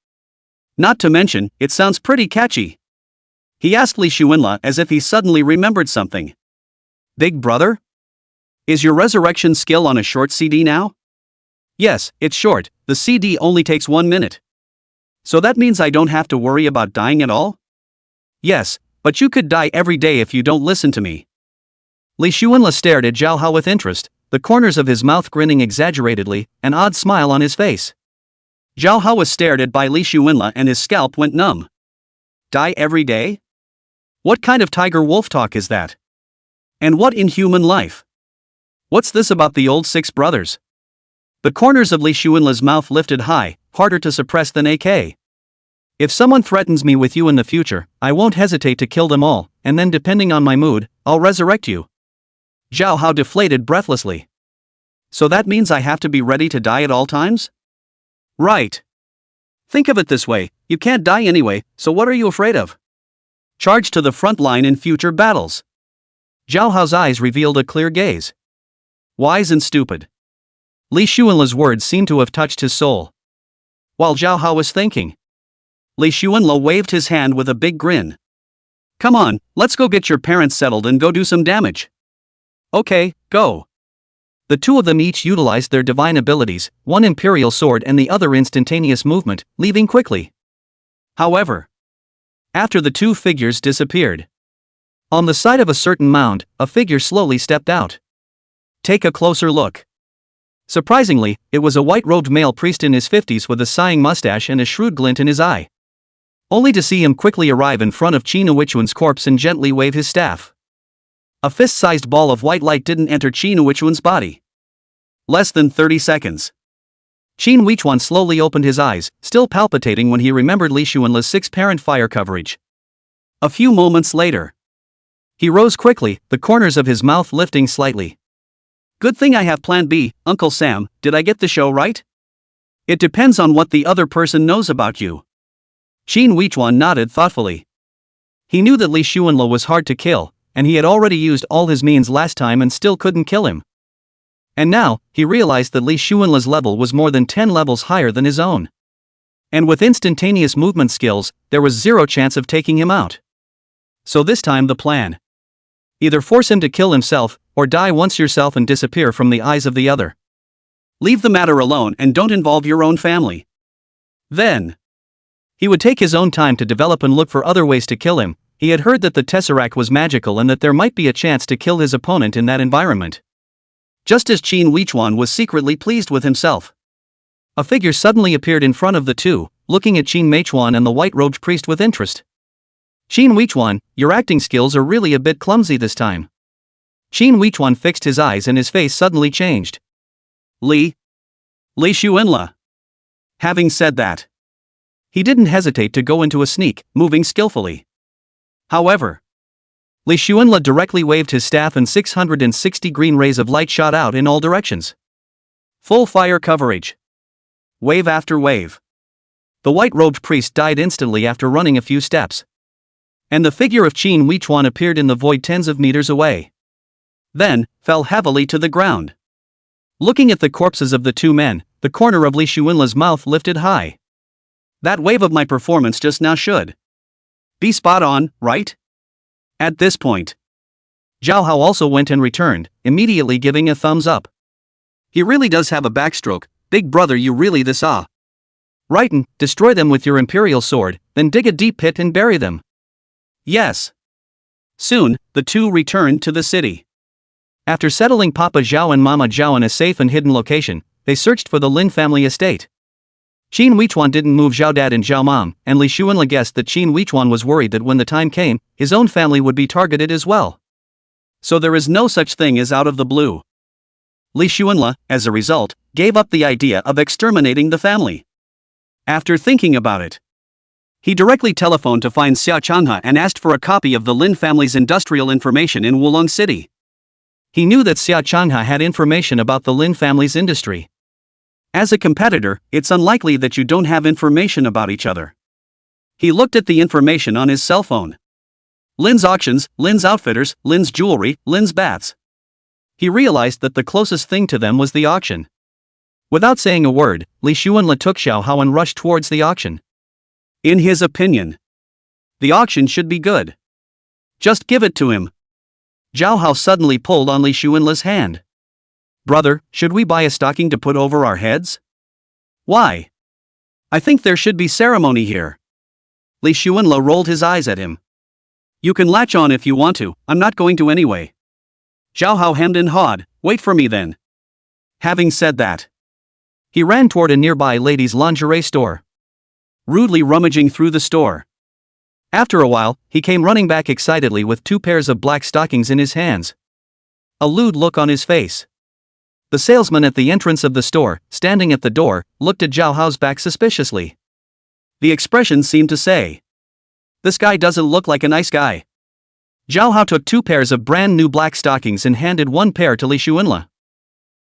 Not to mention, it sounds pretty catchy. He asked Li Xuanle as if he suddenly remembered something. Big brother? Is your resurrection skill on a short CD now? Yes, it's short, the CD only takes 1 minute. So that means I don't have to worry about dying at all? Yes, but you could die every day if you don't listen to me. Li Xuanle stared at Zhao Hao with interest, the corners of his mouth grinning exaggeratedly, an odd smile on his face. Zhao Hao was stared at by Li Xuanle and his scalp went numb. Die every day? What kind of tiger wolf talk is that? And what inhuman life? What's this about the old 6 brothers? The corners of Li Xuanle's mouth lifted high, harder to suppress than AK. If someone threatens me with you in the future, I won't hesitate to kill them all, and then depending on my mood, I'll resurrect you. Zhao Hao deflated breathlessly. So that means I have to be ready to die at all times? Right. Think of it this way, you can't die anyway, so what are you afraid of? Charge to the front line in future battles. Zhao Hao's eyes revealed a clear gaze. Wise and stupid. Li Xuanle's words seemed to have touched his soul. While Zhao Hao was thinking, Li Xuanle waved his hand with a big grin. Come on, let's go get your parents settled and go do some damage. Okay, go. The two of them each utilized their divine abilities, one imperial sword and the other instantaneous movement, leaving quickly. However, after the two figures disappeared, on the side of a certain mound, a figure slowly stepped out. Take a closer look. Surprisingly, it was a white-robed male priest in his 50s with a sighing mustache and a shrewd glint in his eye. Only to see him quickly arrive in front of Qin Huichuan's corpse and gently wave his staff. A fist-sized ball of white light didn't enter Qin Huichuan's body. Less than 30 seconds. Qin Huichuan slowly opened his eyes, still palpitating when he remembered Li Xuanle's 6-parent fire coverage. A few moments later, he rose quickly, the corners of his mouth lifting slightly. Good thing I have plan B, Uncle Sam, did I get the show right? It depends on what the other person knows about you. Qin Huichuan nodded thoughtfully. He knew that Li Xuanle was hard to kill, and he had already used all his means last time and still couldn't kill him. And now, he realized that Li Xuanle's level was more than 10 levels higher than his own. And with instantaneous movement skills, there was zero chance of taking him out. So this time the plan. Either force him to kill himself, or die once yourself and disappear from the eyes of the other. Leave the matter alone and don't involve your own family. Then, He would take his own time to develop and look for other ways to kill him. He had heard that the Tesseract was magical and that there might be a chance to kill his opponent in that environment. Just as Qin Huichuan was secretly pleased with himself, a figure suddenly appeared in front of the two, looking at Qin Meichuan and the white-robed priest with interest. Qin Huichuan, your acting skills are really a bit clumsy this time. Qin Huichuan fixed his eyes and his face suddenly changed. Li Shuinla. Having said that, he didn't hesitate to go into a sneak, moving skillfully. However, Li Shuinla directly waved his staff and 660 green rays of light shot out in all directions. Full fire coverage. Wave after wave. The white-robed priest died instantly after running a few steps. And the figure of Qin Huichuan appeared in the void tens of meters away. Then, fell heavily to the ground. Looking at the corpses of the two men, the corner of Li Shuinla's mouth lifted high. That wave of my performance just now should be spot on, right? At this point, Zhao Hao also went and returned, immediately giving a thumbs up. He really does have a backstroke, big brother, you really this ah. Righten, destroy them with your imperial sword, then dig a deep pit and bury them. Yes. Soon, the two returned to the city. After settling Papa Zhao and Mama Zhao in a safe and hidden location, they searched for the Lin family estate. Qin Huichuan didn't move Zhao Dad and Zhao Mom, and Li Shuinla guessed that Qin Huichuan was worried that when the time came, his own family would be targeted as well. So there is no such thing as out of the blue. Li Shuinla, as a result, gave up the idea of exterminating the family. After thinking about it, he directly telephoned to find Xia Changhe and asked for a copy of the Lin family's industrial information in Wulong City. He knew that Xia Changhe had information about the Lin family's industry. As a competitor, it's unlikely that you don't have information about each other. He looked at the information on his cell phone. Lin's auctions, Lin's outfitters, Lin's jewelry, Lin's baths. He realized that the closest thing to them was the auction. Without saying a word, Li Shuinla took Xiao Hao and rushed towards the auction. In his opinion, the auction should be good. Just give it to him. Zhao Hao suddenly pulled on Li Shuinla's hand. Brother, should we buy a stocking to put over our heads? Why? I think there should be ceremony here. Li Shuinla rolled his eyes at him. You can latch on if you want to, I'm not going to anyway. Zhao Hao hemmed and hawed, wait for me then. Having said that, he ran toward a nearby ladies' lingerie store, rudely rummaging through the store. After a while, he came running back excitedly with 2 pairs of black stockings in his hands, a lewd look on his face. The salesman at the entrance of the store, standing at the door, looked at Zhao Hao's back suspiciously. The expression seemed to say, this guy doesn't look like a nice guy. Zhao Hao took 2 pairs of brand new black stockings and handed 1 pair to Li Shuinla.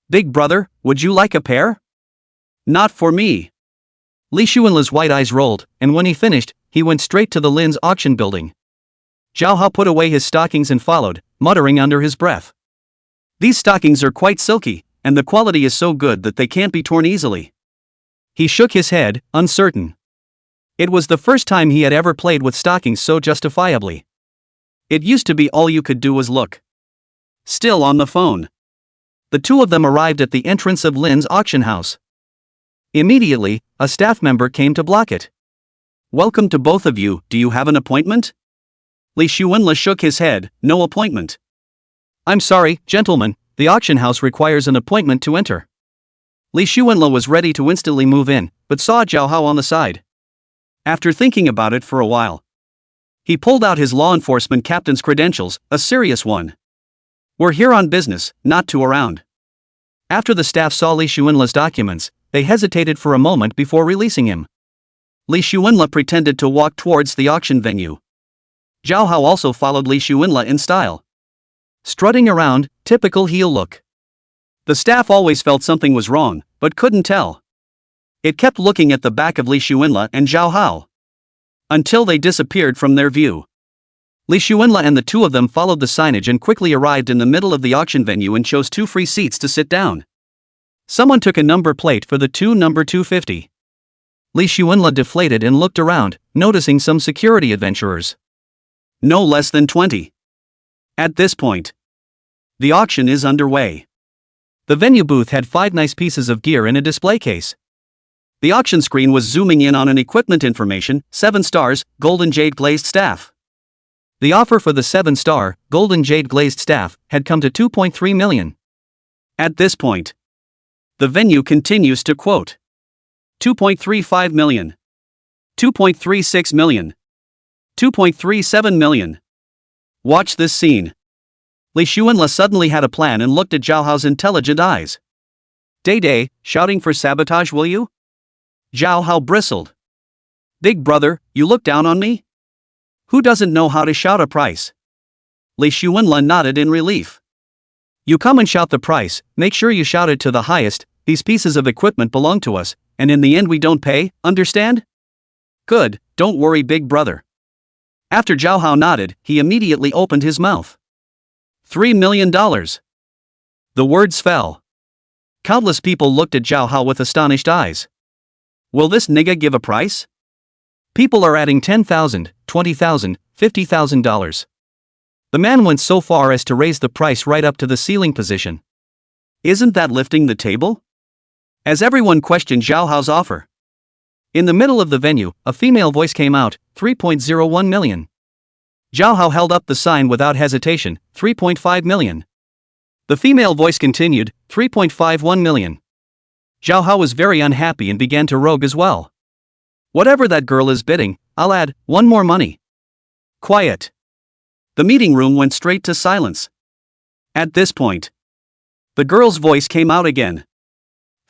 Big brother, would you like a pair? Not for me. Li Shuinla's white eyes rolled, and when he finished, he went straight to the Lin's auction building. Zhao Hao put away his stockings and followed, muttering under his breath. These stockings are quite silky, and the quality is so good that they can't be torn easily. He shook his head, uncertain. It was the first time he had ever played with stockings so justifiably. It used to be all you could do was look. Still on the phone, the two of them arrived at the entrance of Lin's auction house. Immediately, a staff member came to block it. Welcome to both of you, do you have an appointment? Li Shuinla shook his head, no appointment. I'm sorry, gentlemen, the auction house requires an appointment to enter. Li Shuinla was ready to instantly move in, but saw Zhao Hao on the side. After thinking about it for a while, he pulled out his law enforcement captain's credentials, a serious one. We're here on business, not to around. After the staff saw Li Shuinla's documents, they hesitated for a moment before releasing him. Li Shuinla pretended to walk towards the auction venue. Zhao Hao also followed Li Shuinla in style, strutting around, typical heel look. The staff always felt something was wrong, but couldn't tell. It kept looking at the back of Li Shuinla and Zhao Hao, until they disappeared from their view. Li Shuinla and the two of them followed the signage and quickly arrived in the middle of the auction venue and chose 2 free seats to sit down. Someone took a number plate for the number 250. Li Shuinla deflated and looked around, noticing some security adventurers. No less than 20. At this point, the auction is underway. The venue booth had 5 nice pieces of gear in a display case. The auction screen was zooming in on an equipment information, 7 stars, golden jade glazed staff. The offer for the 7-star, golden jade glazed staff had come to 2.3 million. At this point, the venue continues to quote 2.35 million, 2.36 million, 2.37 million. Watch this scene. Li Xuanla suddenly had a plan and looked at Zhao Hao's intelligent eyes. Day, shouting for sabotage, will you? Zhao Hao bristled. Big brother, you look down on me? Who doesn't know how to shout a price? Li Xuanla nodded in relief. You come and shout the price, make sure you shout it to the highest. These pieces of equipment belong to us, and in the end we don't pay, understand? Good, don't worry big brother. After Zhao Hao nodded, he immediately opened his mouth. $3 million. The words fell. Countless people looked at Zhao Hao with astonished eyes. Will this nigga give a price? People are adding $10,000, $20,000, $50,000. The man went so far as to raise the price right up to the ceiling position. Isn't that lifting the table? As everyone questioned Zhao Hao's offer. In the middle of the venue, a female voice came out, 3.01 million. Zhao Hao held up the sign without hesitation, 3.5 million. The female voice continued, 3.51 million. Zhao Hao was very unhappy and began to rogue as well. Whatever that girl is bidding, I'll add one more money. Quiet. The meeting room went straight to silence. At this point, the girl's voice came out again.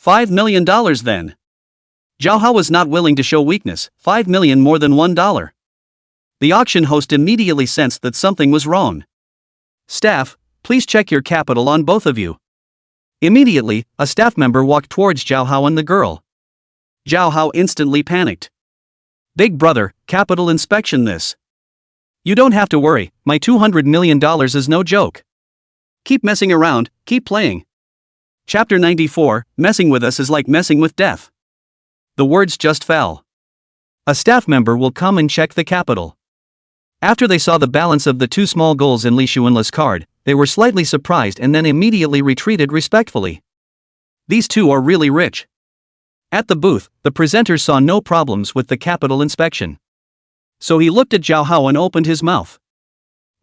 $5 million then. Zhao Hao was not willing to show weakness, 5 million more than $1. The auction host immediately sensed that something was wrong. Staff, please check your capital on both of you. Immediately, a staff member walked towards Zhao Hao and the girl. Zhao Hao instantly panicked. Big brother, capital inspection this. You don't have to worry, my $200 million is no joke. Keep messing around, keep playing. Chapter 94, messing with us is like messing with death. The words just fell. A staff member will come and check the capital. After they saw the balance of the 2 small goals in Li Xuanla's card, they were slightly surprised and then immediately retreated respectfully. These two are really rich. At the booth, the presenter saw no problems with the capital inspection. So he looked at Zhao Hao and opened his mouth.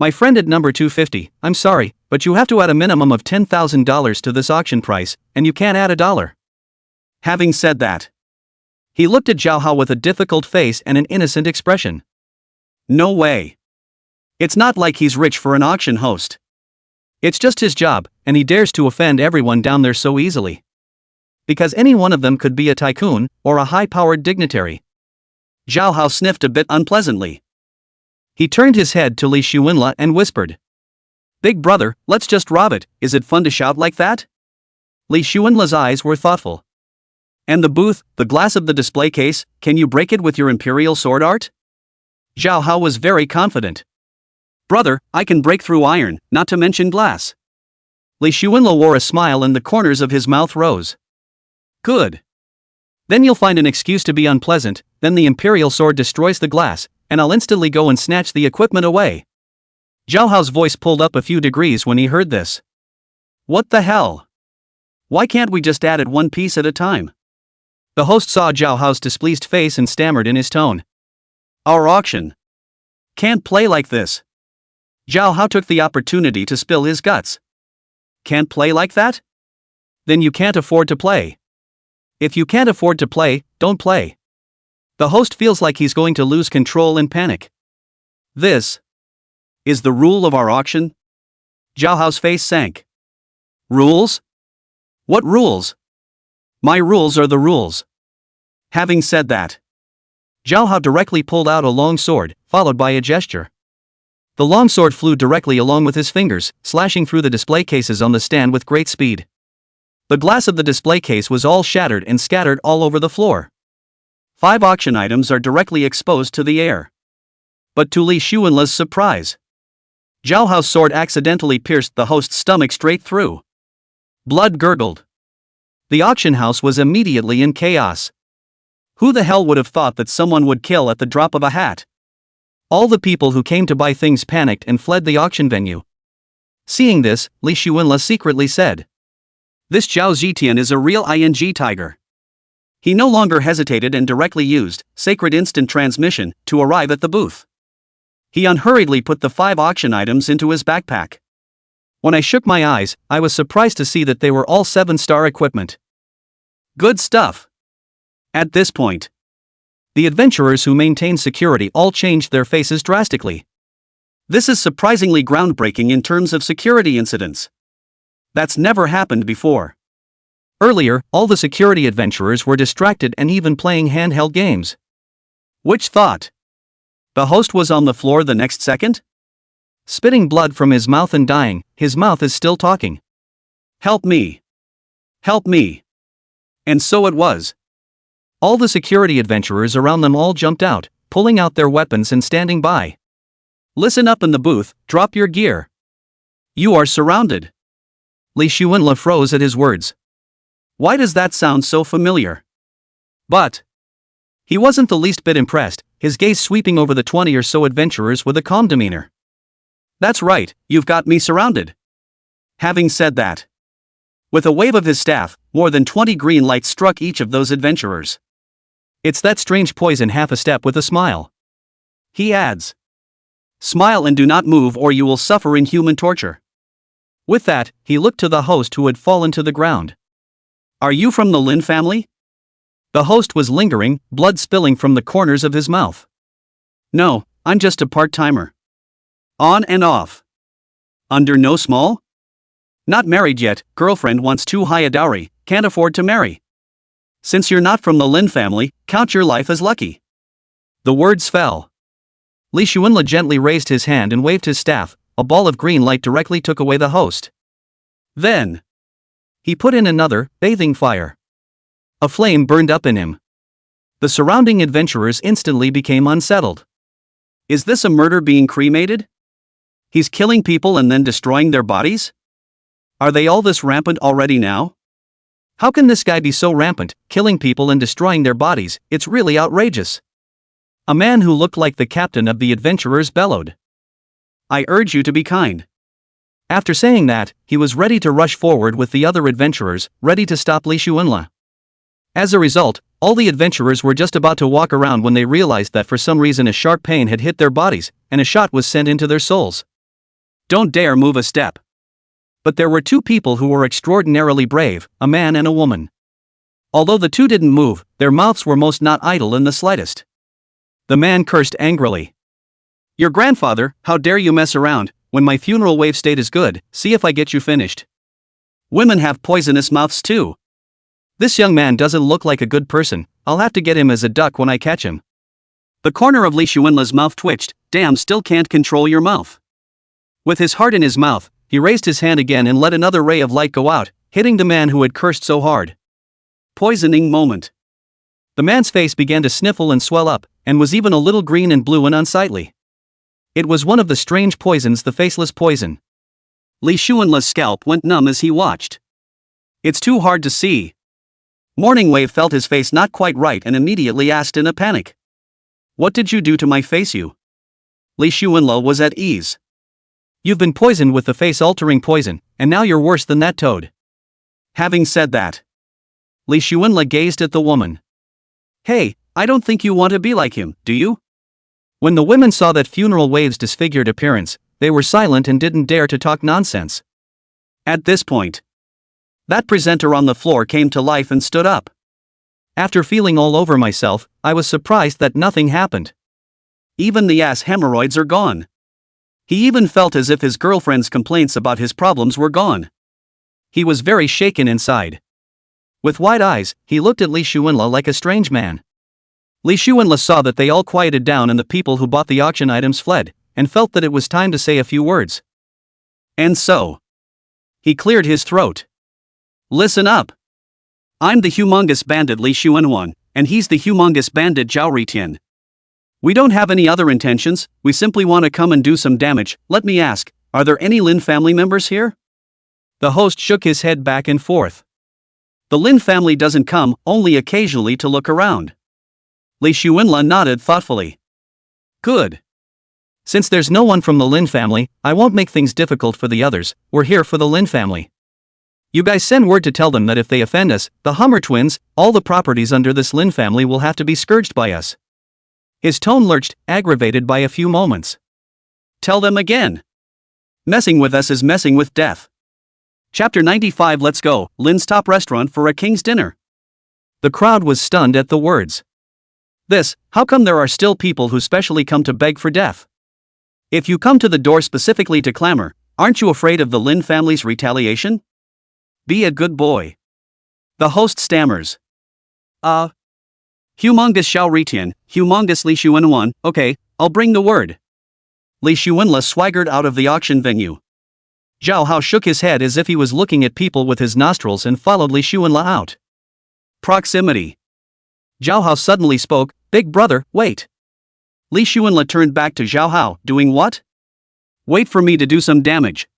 My friend at number 250, I'm sorry, but you have to add a minimum of $10,000 to this auction price, and you can't add $1. Having said that, he looked at Zhao Hao with a difficult face and an innocent expression. No way. It's not like he's rich for an auction host. It's just his job, and he dares to offend everyone down there so easily. Because any one of them could be a tycoon, or a high-powered dignitary. Zhao Hao sniffed a bit unpleasantly. He turned his head to Li Xuanla and whispered. Big brother, let's just rob it, is it fun to shout like that? Li Xuanla's eyes were thoughtful. And the booth, the glass of the display case, can you break it with your imperial sword art? Zhao Hao was very confident. Brother, I can break through iron, not to mention glass. Li Xuanla wore a smile and the corners of his mouth rose. Good. Then you'll find an excuse to be unpleasant, then the imperial sword destroys the glass, and I'll instantly go and snatch the equipment away. Zhao Hao's voice pulled up a few degrees when he heard this. What the hell? Why can't we just add it one piece at a time? The host saw Zhao Hao's displeased face and stammered in his tone. Our auction. Can't play like this. Zhao Hao took the opportunity to spill his guts. Can't play like that? Then you can't afford to play. If you can't afford to play, don't play. The host feels like he's going to lose control and panic. This is the rule of our auction? Zhao Hao's face sank. Rules? What rules? My rules are the rules. Having said that, Zhao Hao directly pulled out a long sword, followed by a gesture. The long sword flew directly along with his fingers, slashing through the display cases on the stand with great speed. The glass of the display case was all shattered and scattered all over the floor. 5 auction items are directly exposed to the air. But to Li Xuanla's surprise, Zhao Hao's sword accidentally pierced the host's stomach straight through. Blood gurgled. The auction house was immediately in chaos. Who the hell would have thought that someone would kill at the drop of a hat? All the people who came to buy things panicked and fled the auction venue. Seeing this, Li Xuanla secretly said, This Zhao Zitian is a real ing tiger. He no longer hesitated and directly used sacred instant transmission to arrive at the booth. He unhurriedly put the 5 auction items into his backpack. When I shook my eyes, I was surprised to see that they were all 7-star equipment. Good stuff. At this point, the adventurers who maintained security all changed their faces drastically. This is surprisingly groundbreaking in terms of security incidents. That's never happened before. Earlier, all the security adventurers were distracted and even playing handheld games. Which thought? The host was on the floor the next second? Spitting blood from his mouth and dying, his mouth is still talking. Help me. Help me. And so it was. All the security adventurers around them all jumped out, pulling out their weapons and standing by. Listen up in the booth, drop your gear. You are surrounded. Li Xuanla froze at his words. Why does that sound so familiar? But he wasn't the least bit impressed, his gaze sweeping over the 20 or so adventurers with a calm demeanor. That's right, you've got me surrounded. Having said that, with a wave of his staff, more than 20 green lights struck each of those adventurers. It's that strange poison half a step with a smile. He adds. Smile and do not move or you will suffer inhuman torture. With that, he looked to the host who had fallen to the ground. Are you from the Lin family? The host was lingering, blood spilling from the corners of his mouth. No, I'm just a part-timer. On and off. Under no small? Not married yet, girlfriend wants too high a dowry, can't afford to marry. Since you're not from the Lin family, count your life as lucky. The words fell. Li Xuanla gently raised his hand and waved his staff, a ball of green light directly took away the host. Then he put in another, bathing fire. A flame burned up in him. The surrounding adventurers instantly became unsettled. Is this a murder being cremated? He's killing people and then destroying their bodies? Are they all this rampant already now? How can this guy be so rampant, killing people and destroying their bodies? It's really outrageous. A man who looked like the captain of the adventurers bellowed. I urge you to be kind. After saying that, he was ready to rush forward with the other adventurers, ready to stop Li Xuanla. As a result, all the adventurers were just about to walk around when they realized that for some reason a sharp pain had hit their bodies, and a shot was sent into their souls. Don't dare move a step. But there were 2 people who were extraordinarily brave, a man and a woman. Although the 2 didn't move, their mouths were most not idle in the slightest. The man cursed angrily. Your grandfather, how dare you mess around, when my funeral wave state is good, see if I get you finished. Women have poisonous mouths too. This young man doesn't look like a good person, I'll have to get him as a duck when I catch him. The corner of Li Xuanla's mouth twitched, damn still can't control your mouth. With his heart in his mouth, he raised his hand again and let another ray of light go out, hitting the man who had cursed so hard. Poisoning moment. The man's face began to sniffle and swell up, and was even a little green and blue and unsightly. It was one of the strange poisons, the faceless poison. Li Xuanla's scalp went numb as he watched. It's too hard to see. Morning Wave felt his face not quite right and immediately asked in a panic. What did you do to my face, you? Li Xuanla was at ease. You've been poisoned with the face-altering poison, and now you're worse than that toad. Having said that, Li Xuanla gazed at the woman. Hey, I don't think you want to be like him, do you? When the women saw that funeral wave's disfigured appearance, they were silent and didn't dare to talk nonsense. At this point, that presenter on the floor came to life and stood up. After feeling all over myself, I was surprised that nothing happened. Even the ass hemorrhoids are gone. He even felt as if his girlfriend's complaints about his problems were gone. He was very shaken inside. With wide eyes, he looked at Li Xuanla like a strange man. Li Xuanla saw that they all quieted down and the people who bought the auction items fled, and felt that it was time to say a few words. And so, he cleared his throat. Listen up. I'm the humongous bandit Li Xuanwan, and he's the humongous bandit Zhao Ritian. We don't have any other intentions, we simply want to come and do some damage. Let me ask, are there any Lin family members here? The host shook his head back and forth. The Lin family doesn't come, only occasionally to look around. Li Xuanla nodded thoughtfully. Good. Since there's no one from the Lin family, I won't make things difficult for the others, we're here for the Lin family. You guys send word to tell them that if they offend us, the Hummer twins, all the properties under this Lin family will have to be scourged by us. His tone lurched, aggravated by a few moments. Tell them again. Messing with us is messing with death. Chapter 95. Let's go, Lin's top restaurant for a king's dinner. The crowd was stunned at the words. How come there are still people who specially come to beg for death? If you come to the door specifically to clamor, aren't you afraid of the Lin family's retaliation? Be a good boy. The host stammers. Humongous Xiao Ritian, humongous Li Xuanwan, okay, I'll bring the word. Li Xuanla swaggered out of the auction venue. Zhao Hao shook his head as if he was looking at people with his nostrils and followed Li Xuanla out. Proximity. Zhao Hao suddenly spoke, "Big brother, wait." Li Xuanla turned back to Zhao Hao, "Doing what?" "Wait for me to do some damage."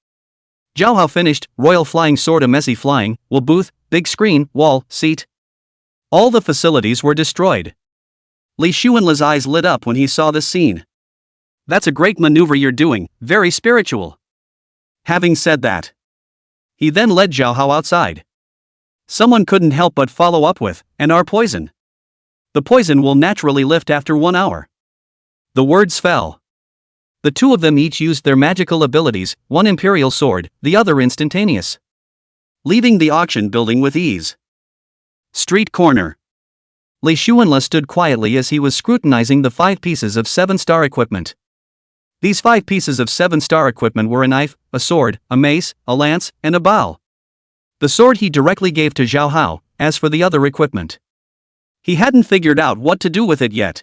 Zhao Hao finished, royal flying sword, a messy flying, wall booth, big screen, wall, seat. All the facilities were destroyed. Li Xuanla's eyes lit up when he saw this scene. That's a great maneuver you're doing, very spiritual. Having said that, he then led Zhao Hao outside. Someone couldn't help but follow up with, "And our poison. The poison will naturally lift after 1 hour." The words fell. The two of them each used their magical abilities, one imperial sword, the other instantaneous. Leaving the auction building with ease. Street corner. Li Xuanla stood quietly as he was scrutinizing the 5 pieces of 7-star equipment. These 5 pieces of 7-star equipment were a knife, a sword, a mace, a lance, and a bow. The sword he directly gave to Zhao Hao. As for the other equipment, he hadn't figured out what to do with it yet.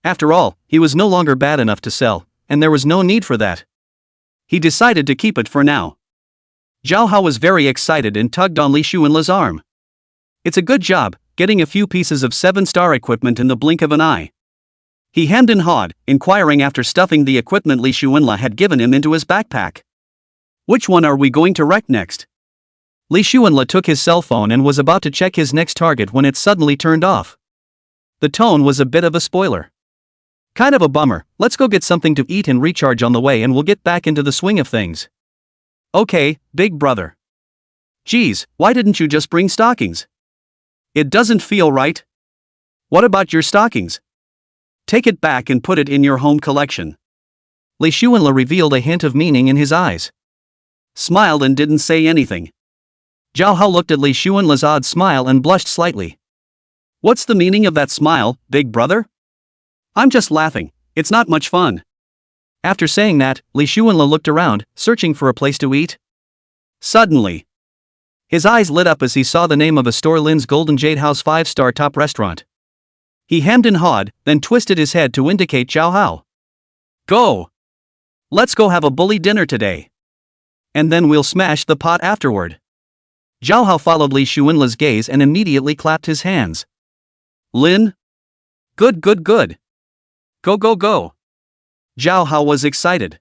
After all, he was no longer bad enough to sell, and there was no need for that. He decided to keep it for now. Zhao Hao was very excited and tugged on Li Xuanla's arm. It's a good job, getting a few pieces of 7-star equipment in the blink of an eye. He hemmed and hawed, inquiring after stuffing the equipment Li Xuanla had given him into his backpack. Which one are we going to wreck next? Li Xuanla took his cell phone and was about to check his next target when it suddenly turned off. The tone was a bit of a spoiler. Kind of a bummer, let's go get something to eat and recharge on the way and we'll get back into the swing of things. Okay, big brother. Geez, why didn't you just bring stockings? It doesn't feel right. What about your stockings? Take it back and put it in your home collection. Li Xuanla revealed a hint of meaning in his eyes. Smiled and didn't say anything. Zhao Hao looked at Li Xuanla's odd smile and blushed slightly. What's the meaning of that smile, big brother? I'm just laughing, it's not much fun. After saying that, Li Xuanla looked around, searching for a place to eat. Suddenly, his eyes lit up as he saw the name of a store, Lin's Golden Jade House 5-star top restaurant. He hemmed and hawed, then twisted his head to indicate Zhao Hao. Go! Let's go have a bully dinner today. And then we'll smash the pot afterward. Zhao Hao followed Li Xuanla's gaze and immediately clapped his hands. Lin? Good, good, good. Go, go, go. Zhao Hao was excited.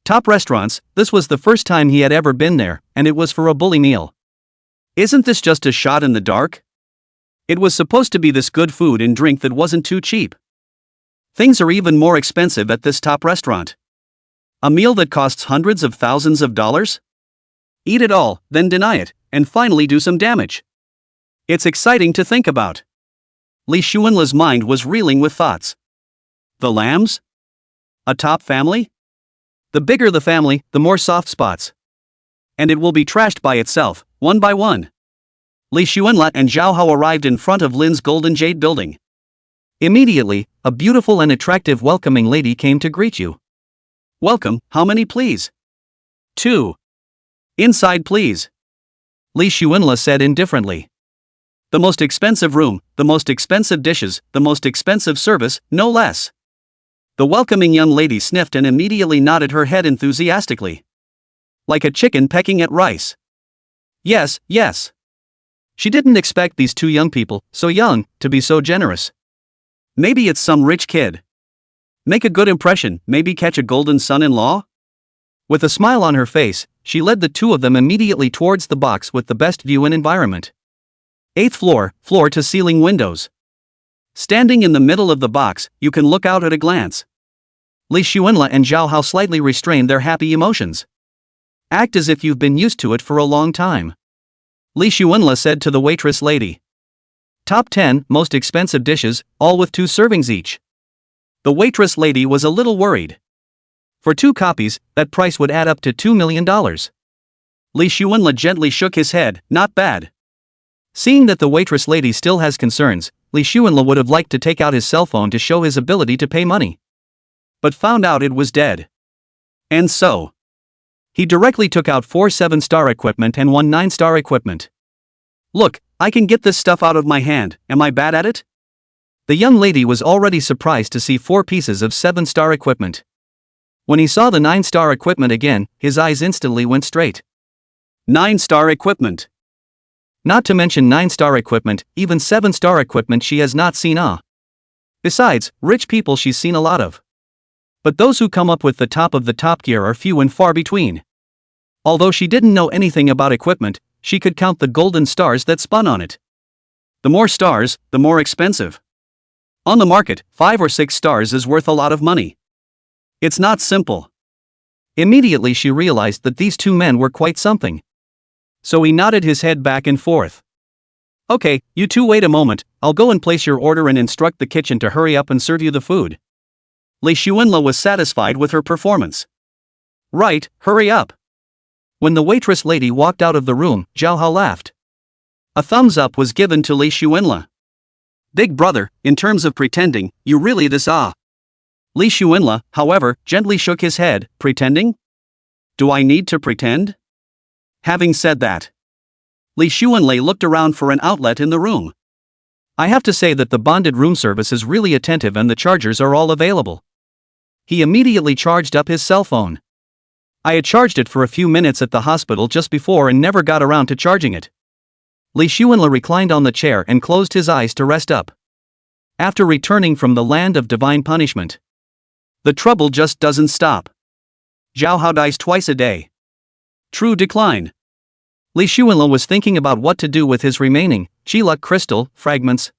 Top restaurants, this was the first time he had ever been there, and it was for a bully meal. Isn't this just a shot in the dark? It was supposed to be this good food and drink that wasn't too cheap. Things are even more expensive at this top restaurant. A meal that costs hundreds of thousands of dollars? Eat it all, then deny it, and finally do some damage. It's exciting to think about. Li Xuanla's mind was reeling with thoughts. The lambs? A top family? The bigger the family, the more soft spots. And it will be trashed by itself, one by one. Li Xuanla and Zhao Hao arrived in front of Lin's Golden Jade building. Immediately, a beautiful and attractive welcoming lady came to greet you. Welcome, how many please? 2. Inside please. Li Xuanla said indifferently. The most expensive room, the most expensive dishes, the most expensive service, no less. The welcoming young lady sniffed and immediately nodded her head enthusiastically. Like a chicken pecking at rice. Yes, yes. She didn't expect these 2 young people, so young, to be so generous. Maybe it's some rich kid. Make a good impression, maybe catch a golden son-in-law? With a smile on her face, she led the 2 of them immediately towards the box with the best view and environment. 8th floor, floor-to-ceiling windows. Standing in the middle of the box, you can look out at a glance. Li Xuanla and Zhao Hao slightly restrained their happy emotions. Act as if you've been used to it for a long time. Li Xuanla said to the waitress lady. Top 10 most expensive dishes, all with 2 servings each. The waitress lady was a little worried. For 2 copies, that price would add up to $2 million. Li Xuanla gently shook his head, not bad. Seeing that the waitress lady still has concerns, Li Xuanla would have liked to take out his cell phone to show his ability to pay money. But found out it was dead. And so, he directly took out 4 7-star equipment and 1 9-star equipment. Look, I can get this stuff out of my hand, am I bad at it? The young lady was already surprised to see 4 pieces of 7-star equipment. When he saw the 9-star equipment again, his eyes instantly went straight. 9-star equipment. Not to mention 9-star equipment, even 7-star equipment she has not seen. Besides, rich people she's seen a lot of. But those who come up with the top of the top gear are few and far between. Although she didn't know anything about equipment, she could count the golden stars that spun on it. The more stars, the more expensive. On the market, 5 or 6 stars is worth a lot of money. It's not simple. Immediately she realized that these 2 men were quite something. So he nodded his head back and forth. Okay, you 2 wait a moment, I'll go and place your order and instruct the kitchen to hurry up and serve you the food. Li Xuanla was satisfied with her performance. Right, hurry up. When the waitress lady walked out of the room, Zhao Hao laughed. A thumbs up was given to Li Xuanla. Big brother, in terms of pretending, you really this ah. Li Xuanla, however, gently shook his head, pretending? Do I need to pretend? Having said that, Li Xuanla looked around for an outlet in the room. I have to say that the bonded room service is really attentive and the chargers are all available. He immediately charged up his cell phone. I had charged it for a few minutes at the hospital just before and never got around to charging it. Li Xuanla reclined on the chair and closed his eyes to rest up. After returning from the land of divine punishment, the trouble just doesn't stop. Zhao Hao dies twice a day. True decline. Li Xuanla was thinking about what to do with his remaining Chi-Luck crystal fragments.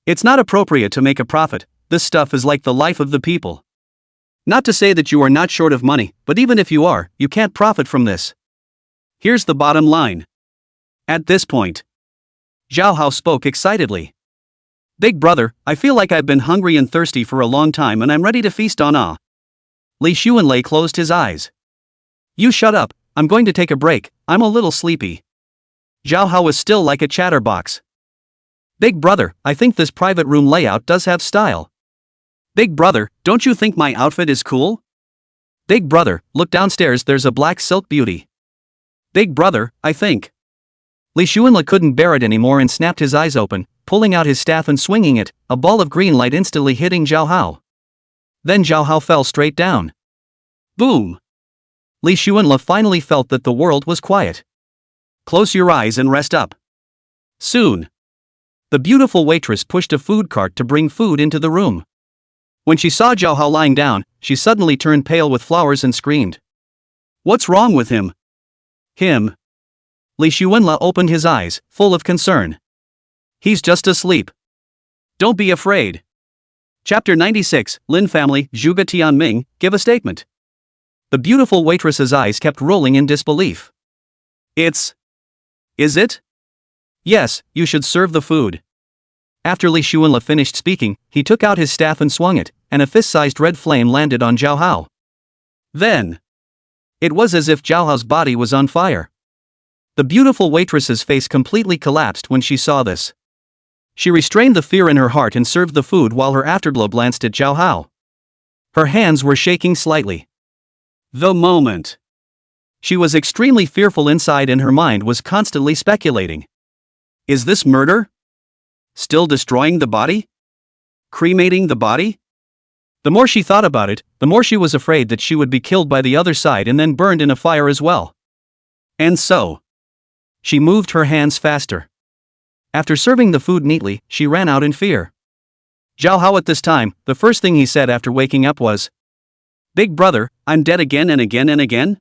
It's not appropriate to make a profit, this stuff is like the life of the people. Not to say that you are not short of money, but even if you are, you can't profit from this. Here's the bottom line. At this point, Zhao Hao spoke excitedly. Big brother, I feel like I've been hungry and thirsty for a long time and I'm ready to feast on ah. Li Xuanla closed his eyes. You shut up, I'm going to take a break, I'm a little sleepy. Zhao Hao was still like a chatterbox. Big brother, I think this private room layout does have style. Big brother, don't you think my outfit is cool? Big brother, look downstairs, there's a black silk beauty. Big brother, I think. Li Xuanla couldn't bear it anymore and snapped his eyes open, pulling out his staff and swinging it, a ball of green light instantly hitting Zhao Hao. Then Zhao Hao fell straight down. Boom! Li Xuanla finally felt that the world was quiet. Close your eyes and rest up. Soon. The beautiful waitress pushed a food cart to bring food into the room. When she saw Zhao Hao lying down, she suddenly turned pale with flowers and screamed. What's wrong with him? Him. Li Xuanla opened his eyes, full of concern. He's just asleep. Don't be afraid. Chapter 96, Lin family, Zhuge Tianming, give a statement. The beautiful waitress's eyes kept rolling in disbelief. Is it? Yes, you should serve the food. After Li Xuanla finished speaking, he took out his staff and swung it, and a fist-sized red flame landed on Zhao Hao. Then, it was as if Zhao Hao's body was on fire. The beautiful waitress's face completely collapsed when she saw this. She restrained the fear in her heart and served the food while her afterglow glanced at Zhao Hao. Her hands were shaking slightly. The moment. She was extremely fearful inside and her mind was constantly speculating. Is this murder? Still destroying the body? Cremating the body? The more she thought about it, the more she was afraid that she would be killed by the other side and then burned in a fire as well. And so, she moved her hands faster. After serving the food neatly, she ran out in fear. Zhao Hao at this time, the first thing he said after waking up was, Big brother, I'm dead again and again and again?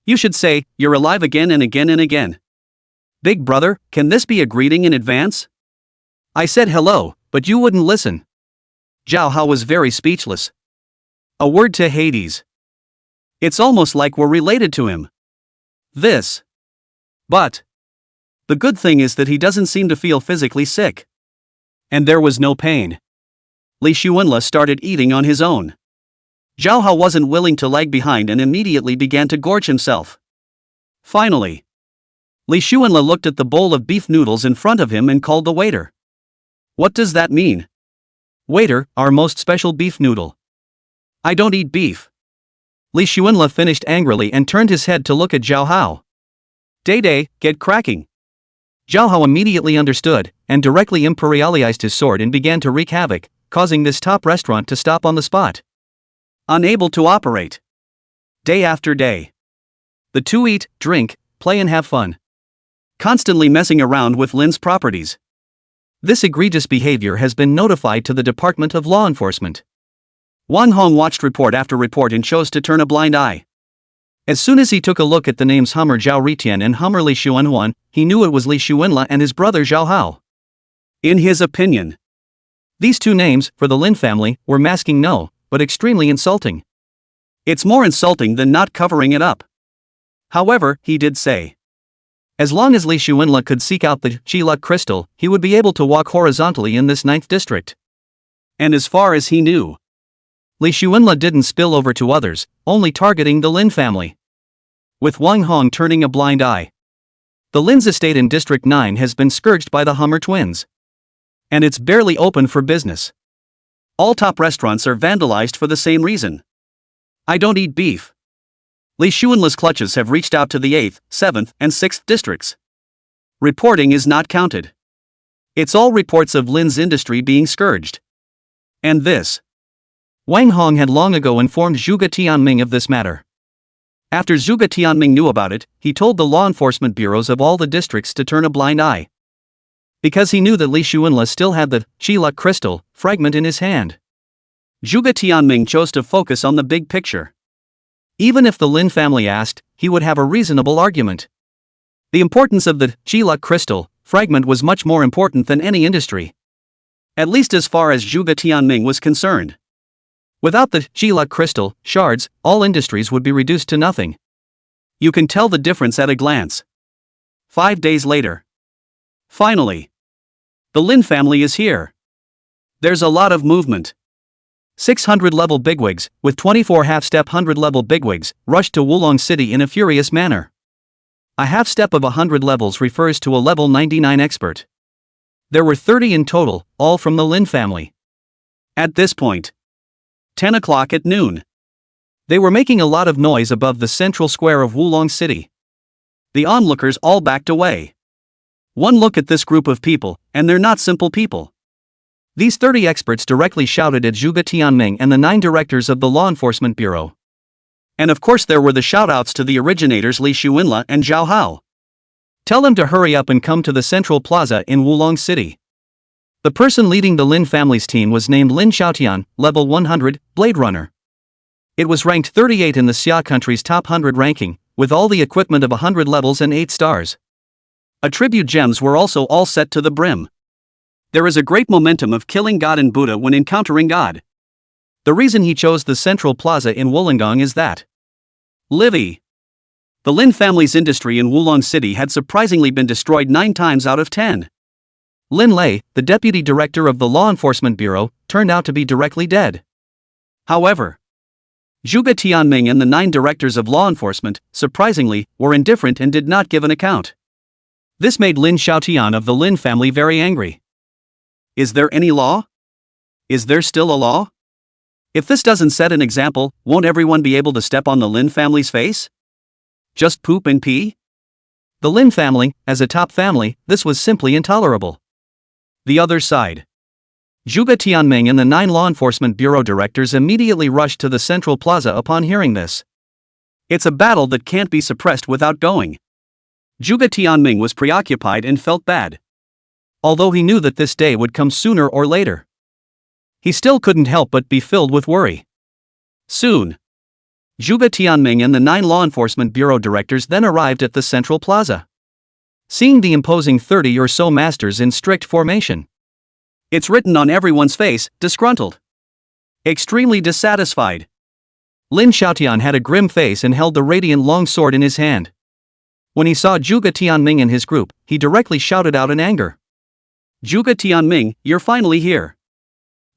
You should say, you're alive again and again and again. Big brother, can this be a greeting in advance? I said hello, but you wouldn't listen. Zhao Hao was very speechless. A word to Hades. It's almost like we're related to him. This. But The good thing is that he doesn't seem to feel physically sick. And there was no pain. Li Xuanle started eating on his own. Zhao Hao wasn't willing to lag behind and immediately began to gorge himself. Finally, Li Xuanle looked at the bowl of beef noodles in front of him and called the waiter. What does that mean? Waiter, our most special beef noodle. I don't eat beef. Li Xuanle finished angrily and turned his head to look at Zhao Hao. Day, get cracking. Zhao Hao immediately understood, and directly imperialized his sword and began to wreak havoc, causing this top restaurant to stop on the spot. Unable to operate. Day after day. The two eat, drink, play and have fun. Constantly messing around with Lin's properties. This egregious behavior has been notified to the Department of Law Enforcement. Wang Hong watched report after report and chose to turn a blind eye. As soon as he took a look at the names Hummer Zhao Ritian and Hummer Li Xuanhuan, he knew it was Li Xuanle and his brother Zhao Hao. In his opinion, these two names, for the Lin family, were masking no, but extremely insulting. It's more insulting than not covering it up. However, he did say, as long as Li Xuanle could seek out the Qi crystal, he would be able to walk horizontally in this 9th district. And as far as he knew, Li Xuanle didn't spill over to others, only targeting the Lin family. With Wang Hong turning a blind eye. The Lin's estate in District 9 has been scourged by the Hummer twins. And it's barely open for business. All top restaurants are vandalized for the same reason. I don't eat beef. Li Xuanle's clutches have reached out to the 8th, 7th, and 6th districts. Reporting is not counted. It's all reports of Lin's industry being scourged. And this. Wang Hong had long ago informed Zhuge Tianming of this matter. After Zhuge Tianming knew about it, he told the law enforcement bureaus of all the districts to turn a blind eye. Because he knew that Li Xuanle still had the Qi crystal fragment in his hand. Zhuge Tianming chose to focus on the big picture. Even if the Lin family asked, he would have a reasonable argument. The importance of the Qi crystal fragment was much more important than any industry. At least as far as Zhuge Tianming was concerned. Without the Qi crystal shards, all industries would be reduced to nothing. You can tell the difference at a glance. 5 days later. Finally. The Lin family is here. There's a lot of movement. 600-level bigwigs, with 24 half-step 100-level bigwigs, rushed to Wulong City in a furious manner. A half-step of 100 levels refers to a level 99 expert. There were 30 in total, all from the Lin family. At this point, 10 o'clock at noon. They were making a lot of noise above the central square of Wulong City. The onlookers all backed away. One look at this group of people, and they're not simple people. These 30 experts directly shouted at Zhuge Tianming and the 9 directors of the Law Enforcement Bureau. And of course there were the shoutouts to the originators Li Xuanle and Zhao Hao. Tell them to hurry up and come to the Central Plaza in Wulong City. The person leading the Lin family's team was named Lin Xiaotian, level 100, Blade Runner. It was ranked 38 in the Xia country's top 100 ranking, with all the equipment of 100 levels and 8 stars. Attribute gems were also all set to the brim. There is a great momentum of killing God and Buddha when encountering God. The reason he chose the Central Plaza in Wollongong is that Livy. The Lin family's industry in Wulong City had surprisingly been destroyed 9 times out of 10. Lin Lei, the deputy director of the Law Enforcement Bureau, turned out to be directly dead. However, Zhuge Tianming and the 9 directors of law enforcement, surprisingly, were indifferent and did not give an account. This made Lin Xiaotian of the Lin family very angry. Is there any law? Is there still a law? If this doesn't set an example, won't everyone be able to step on the Lin family's face? Just poop and pee? The Lin family, as a top family, this was simply intolerable. The other side. Zhuge Tianming and the 9 law enforcement bureau directors immediately rushed to the Central Plaza upon hearing this. It's a battle that can't be suppressed without going. Zhuge Tianming was preoccupied and felt bad. Although he knew that this day would come sooner or later. He still couldn't help but be filled with worry. Soon. Zhuge Tianming and the 9 law enforcement bureau directors then arrived at the Central Plaza. Seeing the imposing 30 or so masters in strict formation. It's written on everyone's face, disgruntled. Extremely dissatisfied. Lin Xiaotian had a grim face and held the radiant long sword in his hand. When he saw Zhuge Tianming and his group, he directly shouted out in anger. Zhuge Tianming, you're finally here.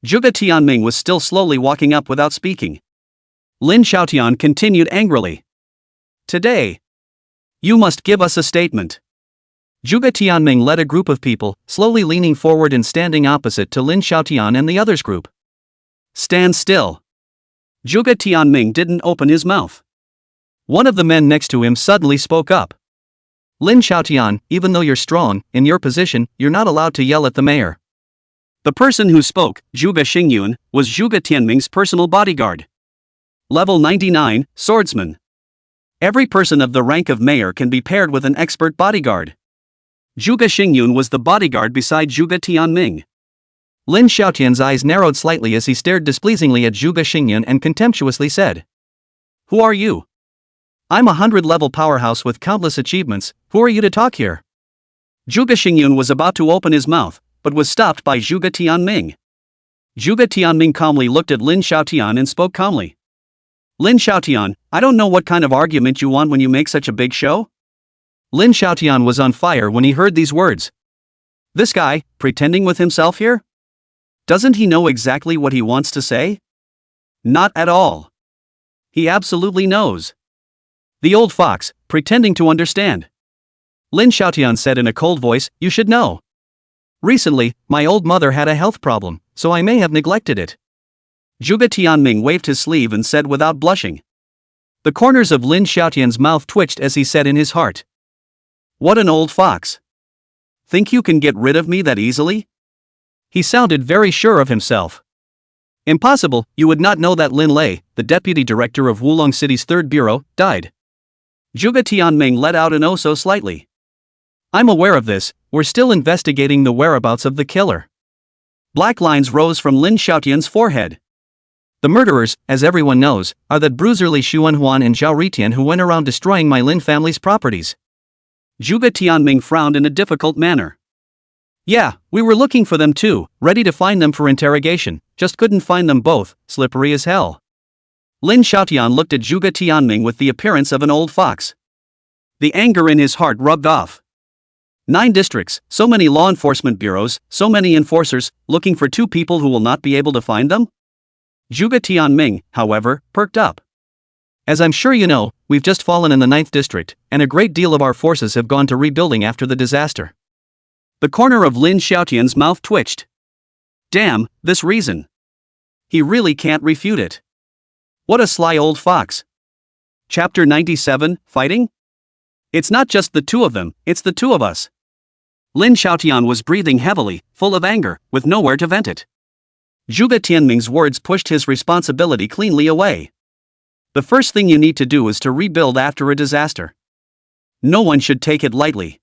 Zhuge Tianming was still slowly walking up without speaking. Lin Xiaotian continued angrily. Today, you must give us a statement. Zhuge Tianming led a group of people, slowly leaning forward and standing opposite to Lin Xiaotian and the others' group. Stand still. Zhuge Tianming didn't open his mouth. One of the men next to him suddenly spoke up. Lin Xiaotian, even though you're strong, in your position, you're not allowed to yell at the mayor. The person who spoke, Zhuge Xingyun, was Zhuge Tianming's personal bodyguard. Level 99, Swordsman. Every person of the rank of mayor can be paired with an expert bodyguard. Zhuge Xingyun was the bodyguard beside Zhuge Tianming. Lin Xiaotian's eyes narrowed slightly as he stared displeasingly at Zhuge Xingyun and contemptuously said, "Who are you? I'm a 100-level powerhouse with countless achievements, who are you to talk here?" Zhuge Xingyun was about to open his mouth, but was stopped by Zhuge Tianming. Zhuge Tianming calmly looked at Lin Xiaotian and spoke calmly. Lin Xiaotian, I don't know what kind of argument you want when you make such a big show. Lin Xiaotian was on fire when he heard these words. This guy, pretending with himself here? Doesn't he know exactly what he wants to say? Not at all. He absolutely knows. The old fox, pretending to understand. Lin Xiaotian said in a cold voice, "You should know. Recently, my old mother had a health problem, so I may have neglected it." Zhuge Tianming waved his sleeve and said without blushing. The corners of Lin Xiaotian's mouth twitched as he said in his heart, "What an old fox. Think you can get rid of me that easily?" He sounded very sure of himself. "Impossible, you would not know that Lin Lei, the deputy director of Wulong City's 3rd Bureau, died." Zhuge Tianming let out an oh so slightly. "I'm aware of this, we're still investigating the whereabouts of the killer." Black lines rose from Lin Xiaotian's forehead. "The murderers, as everyone knows, are that bruiser Li Xuanhuan and Zhao Ritian who went around destroying my Lin family's properties." Zhuge Tianming frowned in a difficult manner. "Yeah, we were looking for them too, ready to find them for interrogation, just couldn't find them both, slippery as hell." Lin Xiaotian looked at Zhuge Tianming with the appearance of an old fox. The anger in his heart rubbed off. 9 districts, so many law enforcement bureaus, so many enforcers, looking for 2 people who will not be able to find them? Zhuge Tianming, however, perked up. "As I'm sure you know, we've just fallen in the 9th district, and a great deal of our forces have gone to rebuilding after the disaster." The corner of Lin Xiaotian's mouth twitched. Damn, this reason. He really can't refute it. What a sly old fox. Chapter 97, Fighting? It's not just the 2 of them, it's the 2 of us. Lin Xiaotian was breathing heavily, full of anger, with nowhere to vent it. Zhuge Tianming's words pushed his responsibility cleanly away. The first thing you need to do is to rebuild after a disaster. No one should take it lightly.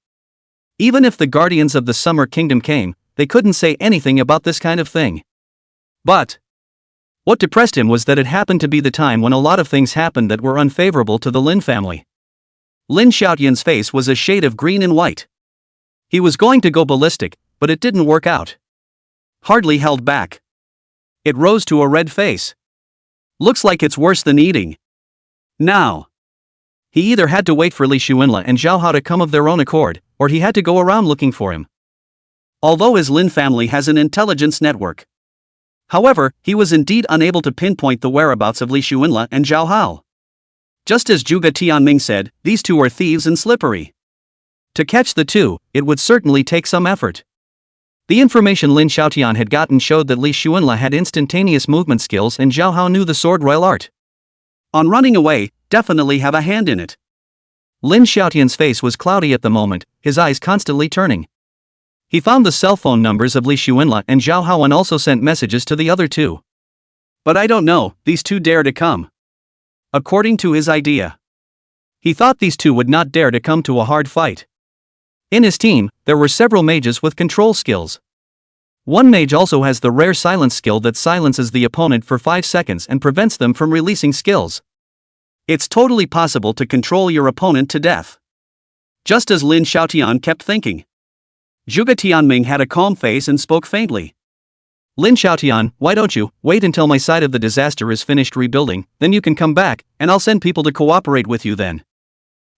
Even if the guardians of the Summer Kingdom came, they couldn't say anything about this kind of thing. But what depressed him was that it happened to be the time when a lot of things happened that were unfavorable to the Lin family. Lin Xiaotian's face was a shade of green and white. He was going to go ballistic, but it didn't work out. Hardly held back. It rose to a red face. Looks like it's worse than eating. Now. He either had to wait for Li Xuanla and Zhao Hao to come of their own accord, or he had to go around looking for him. Although his Lin family has an intelligence network. However, he was indeed unable to pinpoint the whereabouts of Li Xuanla and Zhao Hao. Just as Zhuge Tianming said, these 2 are thieves and slippery. To catch the 2, it would certainly take some effort. The information Lin Xiaotian had gotten showed that Li Xuanla had instantaneous movement skills and Zhao Hao knew the sword royal art. On running away, definitely have a hand in it. Lin Xiaotian's face was cloudy at the moment, his eyes constantly turning. He found the cell phone numbers of Li Xuanla and Zhao Hao and also sent messages to the other 2. But I don't know, these 2 dare to come. According to his idea. He thought these 2 would not dare to come to a hard fight. In his team, there were several mages with control skills. One mage also has the rare silence skill that silences the opponent for 5 seconds and prevents them from releasing skills. It's totally possible to control your opponent to death. Just as Lin Xiaotian kept thinking. Zhuge Tianming had a calm face and spoke faintly. "Lin Xiaotian, why don't you wait until my side of the disaster is finished rebuilding, then you can come back, and I'll send people to cooperate with you then."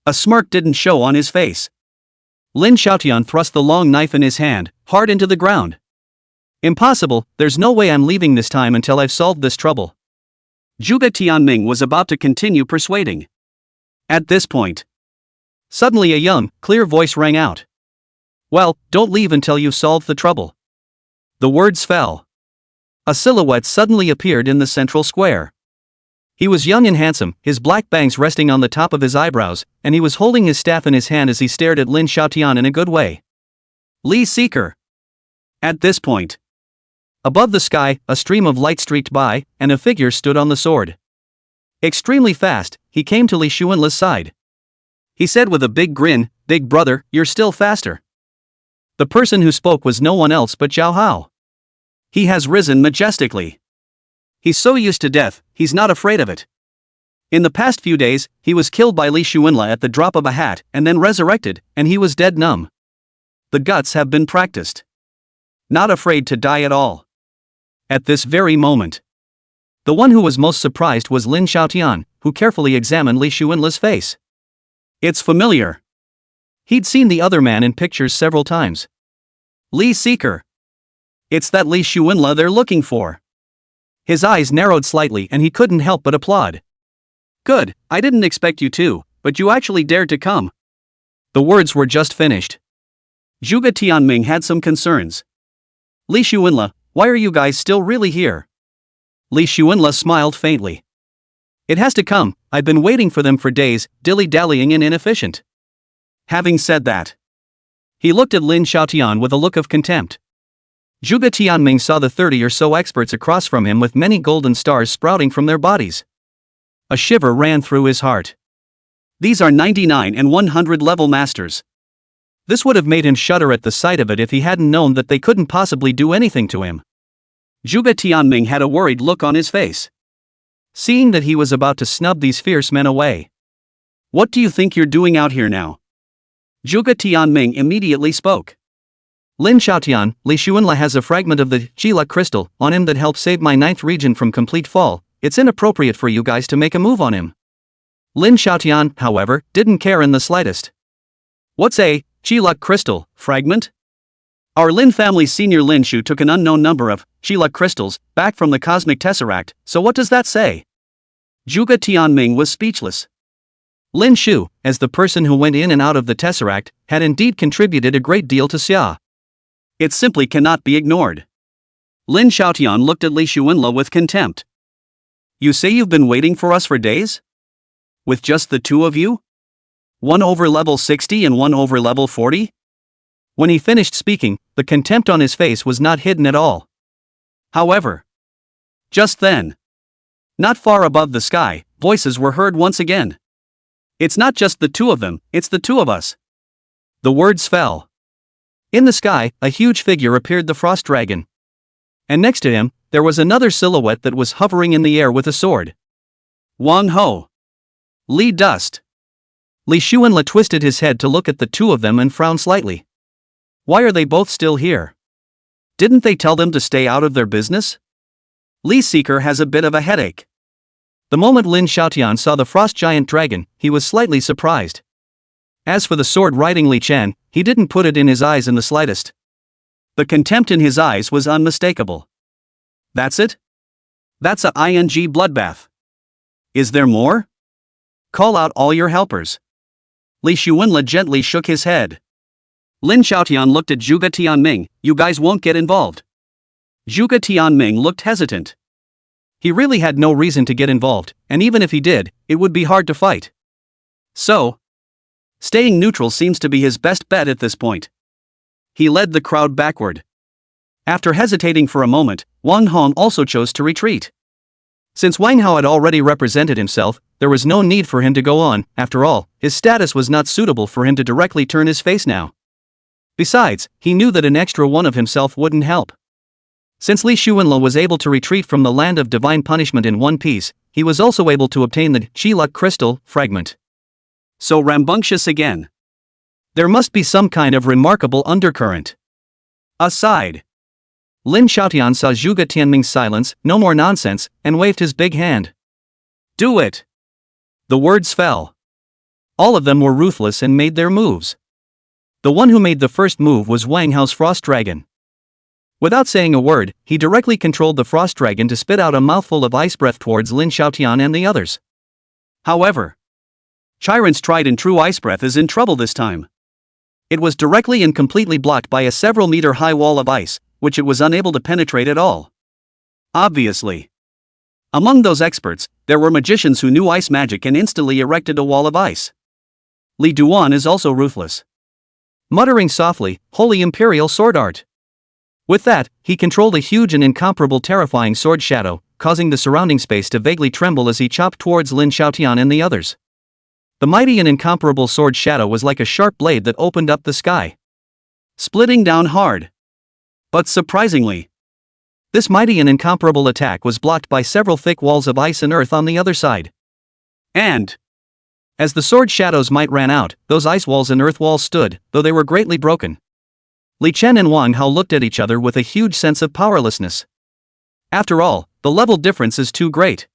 A smirk didn't show on his face. Lin Xiaotian thrust the long knife in his hand, hard into the ground. Impossible, there's no way I'm leaving this time until I've solved this trouble. Zhuge Tianming was about to continue persuading. At this point, suddenly a young, clear voice rang out. Well, don't leave until you've solved the trouble. The words fell. A silhouette suddenly appeared in the central square. He was young and handsome, his black bangs resting on the top of his eyebrows, and he was holding his staff in his hand as he stared at Lin Xiaotian in a good way. Li Seeker. At this point, above the sky, a stream of light streaked by, and a figure stood on the sword. Extremely fast, he came to Li Xuanla's side. He said with a big grin, "Big brother, you're still faster." The person who spoke was no one else but Zhao Hao. He has risen majestically. He's so used to death, he's not afraid of it. In the past few days, he was killed by Li Xuanla at the drop of a hat and then resurrected, and he was dead numb. The guts have been practiced. Not afraid to die at all. At this very moment, the one who was most surprised was Lin Xiaotian, who carefully examined Li Xuanla's face. It's familiar. He'd seen the other man in pictures several times. Li Seeker. It's that Li Xuanla they're looking for. His eyes narrowed slightly and he couldn't help but applaud. Good, I didn't expect you to, but you actually dared to come. The words were just finished. Zhuge Tianming had some concerns. Li Xuanla, why are you guys still really here? Li Xuanla smiled faintly. It has to come, I've been waiting for them for days, dilly-dallying and inefficient. Having said that, he looked at Lin Xiaotian with a look of contempt. Zhuge Tianming saw the 30 or so experts across from him with many golden stars sprouting from their bodies. A shiver ran through his heart. These are 99 and 100 level masters. This would have made him shudder at the sight of it if he hadn't known that they couldn't possibly do anything to him. Zhuge Tianming had a worried look on his face, seeing that he was about to snub these fierce men away. What do you think you're doing out here now? Zhuge Tianming immediately spoke. Lin Xiaotian, Li Xuanla has a fragment of the Qilak crystal on him that helped save my 9th region from complete fall. It's inappropriate for you guys to make a move on him. Lin Xiaotian, however, didn't care in the slightest. What's a Qilak crystal fragment? Our Lin family's senior Lin Shu took an unknown number of Qilak crystals back from the cosmic tesseract, so what does that say? Zhuge Tianming was speechless. Lin Shu, as the person who went in and out of the tesseract, had indeed contributed a great deal to Xia. It simply cannot be ignored. Lin Xiaotian looked at Li Xuanla with contempt. You say you've been waiting for us for days? With just the two of you? One over level 60 and one over level 40? When he finished speaking, the contempt on his face was not hidden at all. However, just then, not far above the sky, voices were heard once again. It's not just the two of them, it's the two of us. The words fell. In the sky, a huge figure appeared, the frost dragon. And next to him, there was another silhouette that was hovering in the air with a sword. Wang Ho. Li Dust. Li Xuanla twisted his head to look at the two of them and frowned slightly. Why are they both still here? Didn't they tell them to stay out of their business? Li Seeker has a bit of a headache. The moment Lin Xiaotian saw the frost giant dragon, he was slightly surprised. As for the sword-riding Li Chen, he didn't put it in his eyes in the slightest. The contempt in his eyes was unmistakable. That's it? That's a ing bloodbath. Is there more? Call out all your helpers. Li Xuanla gently shook his head. Lin Xiaotian looked at Zhuge Tianming, you guys won't get involved. Zhuge Tianming looked hesitant. He really had no reason to get involved, and even if he did, it would be hard to fight. So, staying neutral seems to be his best bet at this point. He led the crowd backward. After hesitating for a moment, Wang Hong also chose to retreat. Since Wang Hao had already represented himself, there was no need for him to go on. After all, his status was not suitable for him to directly turn his face now. Besides, he knew that an extra one of himself wouldn't help. Since Li Xuanla was able to retreat from the land of divine punishment in one piece, he was also able to obtain the Qilak crystal fragment. So rambunctious again. There must be some kind of remarkable undercurrent. Aside. Lin Xiaotian saw Zhuge Tianming's silence, no more nonsense, and waved his big hand. Do it! The words fell. All of them were ruthless and made their moves. The one who made the first move was Wang Hao's Frost Dragon. Without saying a word, he directly controlled the Frost Dragon to spit out a mouthful of ice breath towards Lin Xiaotian and the others. However, Chiron's tried and true ice breath is in trouble this time. It was directly and completely blocked by a several-meter-high wall of ice, which it was unable to penetrate at all. Obviously. Among those experts, there were magicians who knew ice magic and instantly erected a wall of ice. Li Duan is also ruthless. Muttering softly, "Holy Imperial Sword Art." With that, he controlled a huge and incomparable terrifying sword shadow, causing the surrounding space to vaguely tremble as he chopped towards Lin Xiaotian and the others. The mighty and incomparable sword shadow was like a sharp blade that opened up the sky, splitting down hard. But surprisingly, this mighty and incomparable attack was blocked by several thick walls of ice and earth on the other side. And as the sword shadow's might ran out, those ice walls and earth walls stood, though they were greatly broken. Li Chen and Wang Hao looked at each other with a huge sense of powerlessness. After all, the level difference is too great.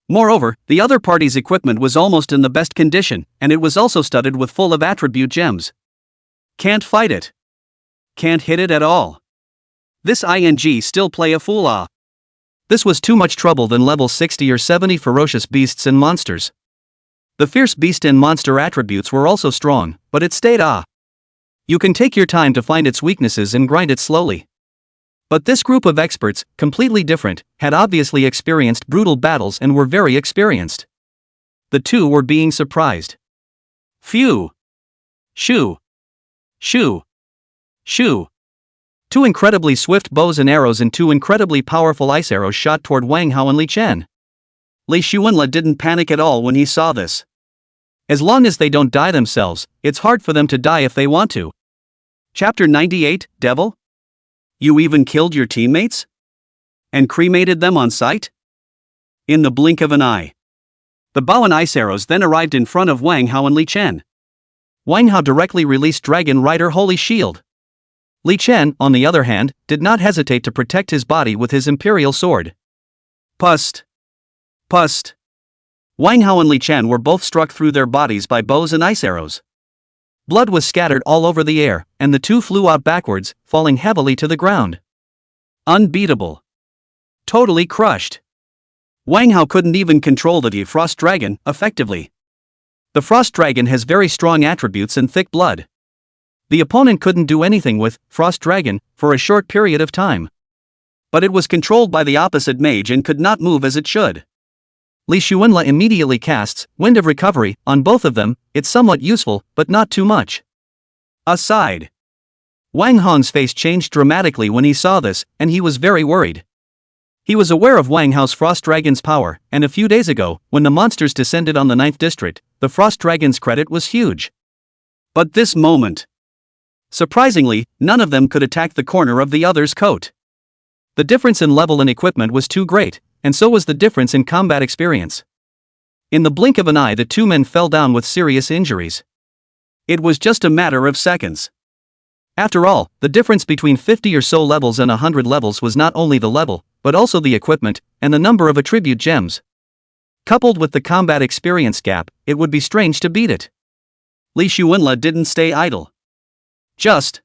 Moreover, the other party's equipment was almost in the best condition, and it was also studded with full of attribute gems. Can't fight it. Can't hit it at all. This ing still play a fool ah. This was too much trouble than level 60 or 70 ferocious beasts and monsters. The fierce beast and monster attributes were also strong, but it stayed ah. You can take your time to find its weaknesses and grind it slowly. But this group of experts, completely different, had obviously experienced brutal battles and were very experienced. The two were being surprised. Phew! Shoo! Shoo! Shoo! Two incredibly swift bows and arrows and two incredibly powerful ice arrows shot toward Wang Hao and Li Chen. Li Xuanla didn't panic at all when he saw this. As long as they don't die themselves, it's hard for them to die if they want to. Chapter 98, Devil? You even killed your teammates? And cremated them on sight? In the blink of an eye. The bow and ice arrows then arrived in front of Wang Hao and Li Chen. Wang Hao directly released Dragon Rider Holy Shield. Li Chen, on the other hand, did not hesitate to protect his body with his imperial sword. Pust! Pust! Wang Hao and Li Chen were both struck through their bodies by bows and ice arrows. Blood was scattered all over the air, and the two flew out backwards, falling heavily to the ground. Unbeatable. Totally crushed. Wang Hao couldn't even control the Frost Dragon effectively. The Frost Dragon has very strong attributes and thick blood. The opponent couldn't do anything with Frost Dragon for a short period of time. But it was controlled by the opposite mage and could not move as it should. Li Xuanla immediately casts Wind of Recovery on both of them. It's somewhat useful, but not too much. Aside. Wang Hong's face changed dramatically when he saw this, and he was very worried. He was aware of Wang Hao's Frost Dragon's power, and a few days ago, when the monsters descended on the 9th district, the Frost Dragon's credit was huge. But this moment. Surprisingly, none of them could attack the corner of the other's coat. The difference in level and equipment was too great, and so was the difference in combat experience. In the blink of an eye, the two men fell down with serious injuries. It was just a matter of seconds. After all, the difference between 50 or so levels and 100 levels was not only the level, but also the equipment, and the number of attribute gems. Coupled with the combat experience gap, it would be strange to beat it. Li Xuanla didn't stay idle. Just.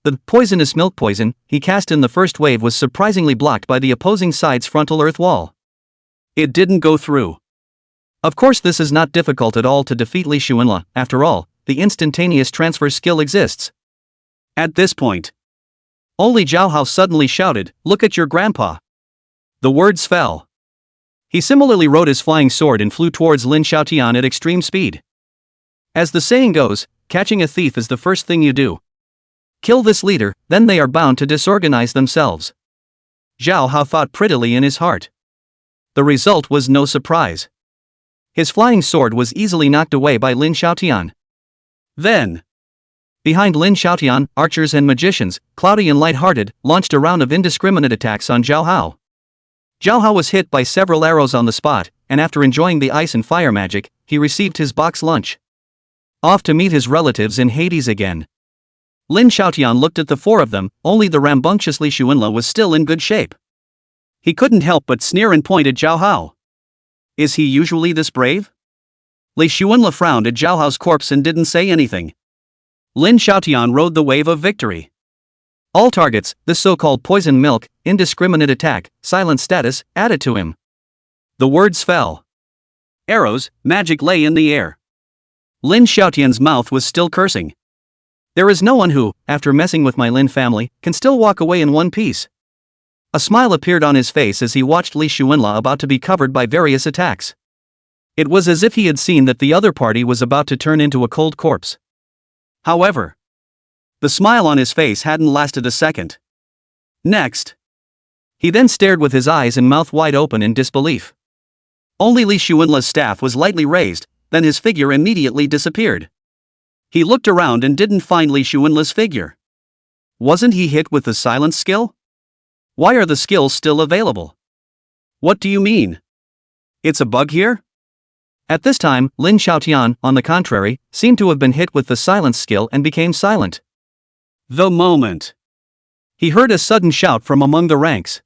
The poisonous milk poison he cast in the first wave was surprisingly blocked by the opposing side's frontal earth wall. It didn't go through. Of course, this is not difficult at all to defeat Li Xuanla. After all, the instantaneous transfer skill exists. At this point, only Zhao Hao suddenly shouted, "Look at your grandpa." The words fell. He similarly rode his flying sword and flew towards Lin Xiaotian at extreme speed. As the saying goes, catching a thief is the first thing you do. Kill this leader, then they are bound to disorganize themselves. Zhao Hao thought prettily in his heart. The result was no surprise. His flying sword was easily knocked away by Lin Xiaotian. Then, behind Lin Xiaotian, archers and magicians, cloudy and light-hearted, launched a round of indiscriminate attacks on Zhao Hao. Zhao Hao was hit by several arrows on the spot, and after enjoying the ice and fire magic, he received his box lunch. Off to meet his relatives in Hades again. Lin Xiaotian looked at the four of them. Only the rambunctious Li Xuanla was still in good shape. He couldn't help but sneer and point at Zhao Hao. Is he usually this brave? Li Xuanla frowned at Zhao Hao's corpse and didn't say anything. Lin Xiaotian rode the wave of victory. All targets, this so-called poison milk, indiscriminate attack, silent status, added to him. The words fell. Arrows, magic lay in the air. Lin Xiaotian's mouth was still cursing. There is no one who, after messing with my Lin family, can still walk away in one piece. A smile appeared on his face as he watched Li Xuanla about to be covered by various attacks. It was as if he had seen that the other party was about to turn into a cold corpse. However, the smile on his face hadn't lasted a second. Next, he then stared with his eyes and mouth wide open in disbelief. Only Li Xuanla's staff was lightly raised, then his figure immediately disappeared. He looked around and didn't find Li Xuanla's figure. Wasn't he hit with the silence skill? Why are the skills still available? What do you mean? It's a bug here? At this time, Lin Xiaotian, on the contrary, seemed to have been hit with the silence skill and became silent. The moment he heard a sudden shout from among the ranks.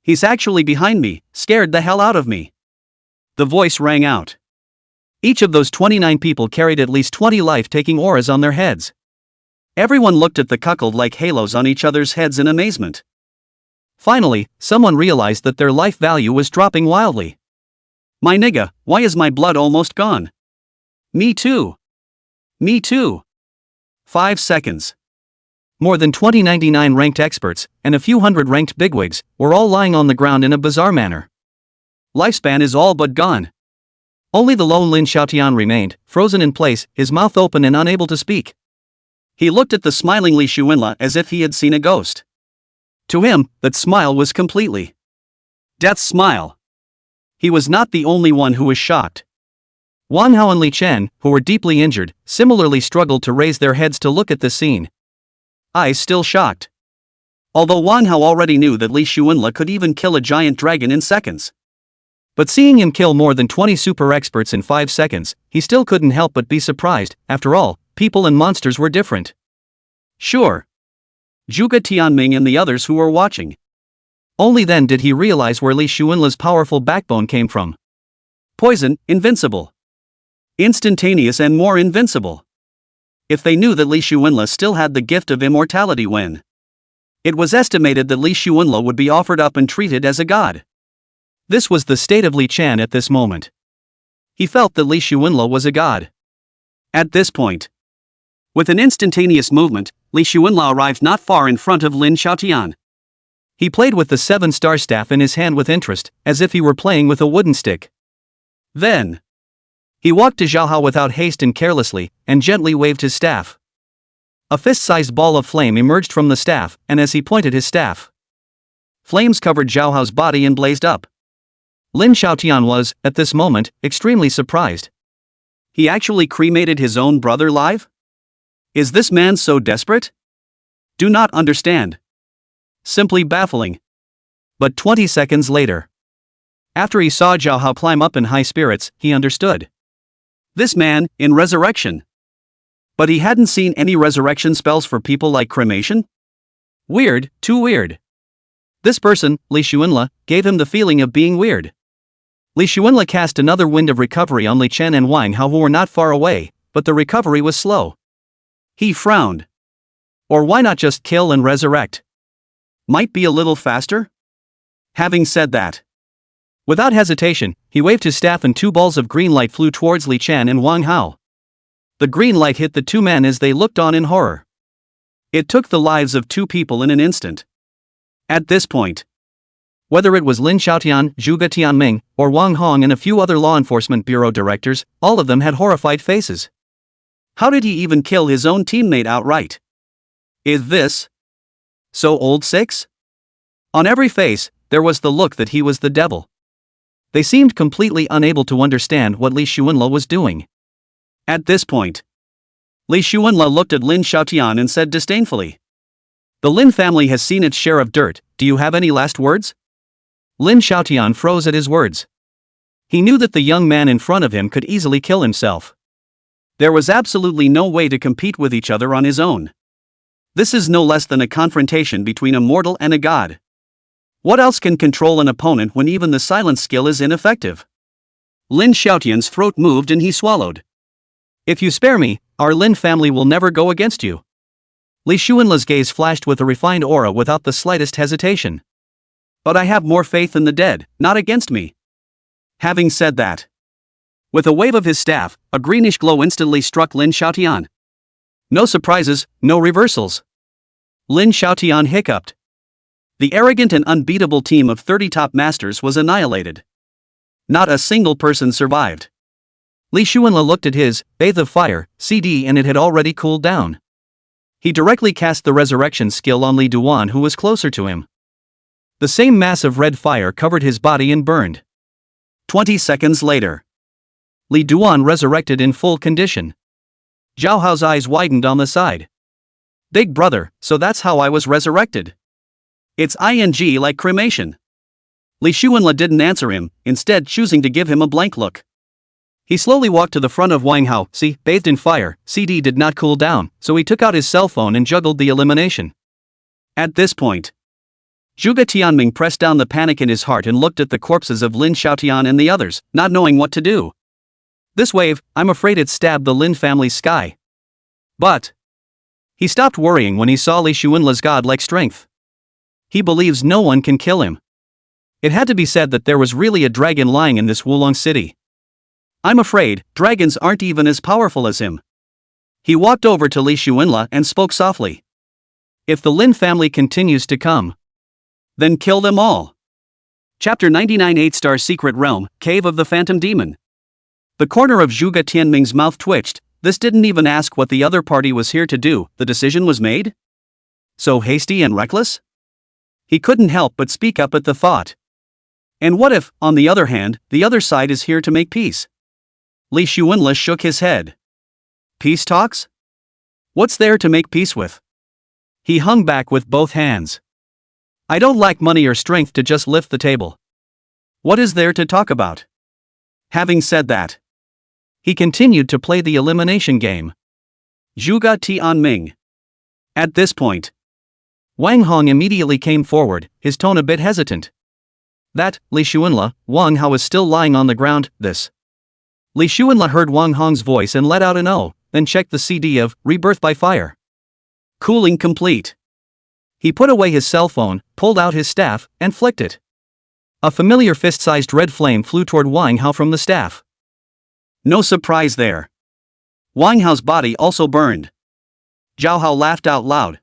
He's actually behind me, scared the hell out of me. The voice rang out. Each of those 29 people carried at least 20 life-taking auras on their heads. Everyone looked at the cuckold like halos on each other's heads in amazement. Finally, someone realized that their life value was dropping wildly. My nigga, why is my blood almost gone? Me too. Me too. 5 seconds. More than 2099 ranked experts, and a few hundred ranked bigwigs, were all lying on the ground in a bizarre manner. Lifespan is all but gone. Only the lone Lin Xiaotian remained, frozen in place, his mouth open and unable to speak. He looked at the smiling Li Xuanla as if he had seen a ghost. To him, that smile was completely death's smile. He was not the only one who was shocked. Wang Hao and Li Chen, who were deeply injured, similarly struggled to raise their heads to look at the scene. Eyes still shocked. Although Wang Hao already knew that Li Xuanla could even kill a giant dragon in seconds. But seeing him kill more than 20 super experts in 5 seconds, he still couldn't help but be surprised. After all, people and monsters were different. Sure. Zhuge Tianming and the others who were watching. Only then did he realize where Li Xuanla's powerful backbone came from. Poison, invincible. Instantaneous and more invincible. If they knew that Li Xuanla still had the gift of immortality when it was estimated that Li Xuanla would be offered up and treated as a god. This was the state of Li Chen at this moment. He felt that Li Xuanla was a god. At this point, with an instantaneous movement, Li Xuanla arrived not far in front of Lin Xiaotian. He played with the 7-star staff in his hand with interest, as if he were playing with a wooden stick. Then, he walked to Zhao Hao without haste and carelessly, and gently waved his staff. A fist-sized ball of flame emerged from the staff, and as he pointed his staff, flames covered Zhao Hao's body and blazed up. Lin Xiaotian was, at this moment, extremely surprised. He actually cremated his own brother live? Is this man so desperate? Do not understand. Simply baffling. But 20 seconds later, after he saw Zhao Hao climb up in high spirits, he understood. This man, in resurrection. But he hadn't seen any resurrection spells for people like cremation? Weird, too weird. This person, Li Xuanla, gave him the feeling of being weird. Li Xuanla cast another wind of recovery on Li Chen and Wang Hao who were not far away, but the recovery was slow. He frowned. Or why not just kill and resurrect? Might be a little faster? Having said that, without hesitation, he waved his staff and 2 balls of green light flew towards Li Chen and Wang Hao. The green light hit the 2 men as they looked on in horror. It took the lives of 2 people in an instant. At this point, whether it was Lin Xiaotian, Zhuge Tianming, or Wang Hong and a few other law enforcement bureau directors, all of them had horrified faces. How did he even kill his own teammate outright? Is this so old 6? On every face, there was the look that he was the devil. They seemed completely unable to understand what Li Xuanla was doing. At this point, Li Xuanla looked at Lin Xiaotian and said disdainfully, "The Lin family has seen its share of dirt, do you have any last words?" Lin Xiaotian froze at his words. He knew that the young man in front of him could easily kill himself. There was absolutely no way to compete with each other on his own. This is no less than a confrontation between a mortal and a god. What else can control an opponent when even the silence skill is ineffective? Lin Xiaotian's throat moved and he swallowed. If you spare me, our Lin family will never go against you. Li Xuanla's gaze flashed with a refined aura without the slightest hesitation. But I have more faith in the dead, not against me. Having said that, with a wave of his staff, a greenish glow instantly struck Lin Xiaotian. No surprises, no reversals. Lin Xiaotian hiccuped. The arrogant and unbeatable team of 30 top masters was annihilated. Not a single person survived. Li Xuanla looked at his Bathe of Fire CD and it had already cooled down. He directly cast the resurrection skill on Li Duan, who was closer to him. The same mass of red fire covered his body and burned. 20 seconds later, Li Duan resurrected in full condition. Zhao Hao's eyes widened on the side. Big brother, so that's how I was resurrected. It's ing like cremation. Li Xuanla didn't answer him, instead choosing to give him a blank look. He slowly walked to the front of Wang Hao. See, bathed in fire, CD did not cool down, so he took out his cell phone and juggled the elimination. At this point, Zhuge Tianming pressed down the panic in his heart and looked at the corpses of Lin Xiaotian and the others, not knowing what to do. This wave, I'm afraid it stabbed the Lin family's sky. But he stopped worrying when he saw Li Xuanla's godlike strength. He believes no one can kill him. It had to be said that there was really a dragon lying in this Wulong city. I'm afraid, dragons aren't even as powerful as him. He walked over to Li Xuanla and spoke softly. If the Lin family continues to come, then kill them all. Chapter 99 8-Star Secret Realm, Cave of the Phantom Demon. The corner of Zhuge Tianming's mouth twitched. This didn't even ask what the other party was here to do, the decision was made? So hasty and reckless? He couldn't help but speak up at the thought. And what if, on the other hand, the other side is here to make peace? Li Xuanla shook his head. Peace talks? What's there to make peace with? He hung back with both hands. I don't lack money or strength to just lift the table. What is there to talk about? Having said that, he continued to play the elimination game. Zhuge Tianming. At this point, Wang Hong immediately came forward, his tone a bit hesitant. That, Li Xuanla, Wang Hao is still lying on the ground, this. Li Xuanla heard Wang Hong's voice and let out an "oh," then checked the CD of Rebirth by Fire. Cooling complete. He put away his cell phone, pulled out his staff, and flicked it. A familiar fist-sized red flame flew toward Wang Hao from the staff. No surprise there. Wang Hao's body also burned. Zhao Hao laughed out loud.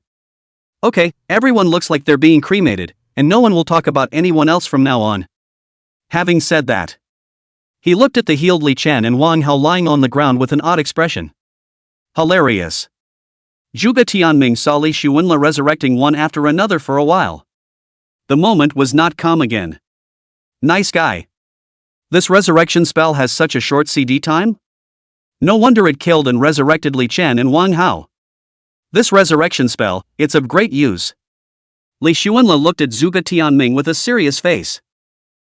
Okay, everyone looks like they're being cremated, and no one will talk about anyone else from now on. Having said that, he looked at the healed Li Chan and Wang Hao lying on the ground with an odd expression. Hilarious. Zhuge Tianming saw Li Xuanla resurrecting one after another for a while. The moment was not calm again. Nice guy. This resurrection spell has such a short CD time? No wonder it killed and resurrected Li Chan and Wang Hao. This resurrection spell, it's of great use. Li Xuanla looked at Zhuge Tianming with a serious face.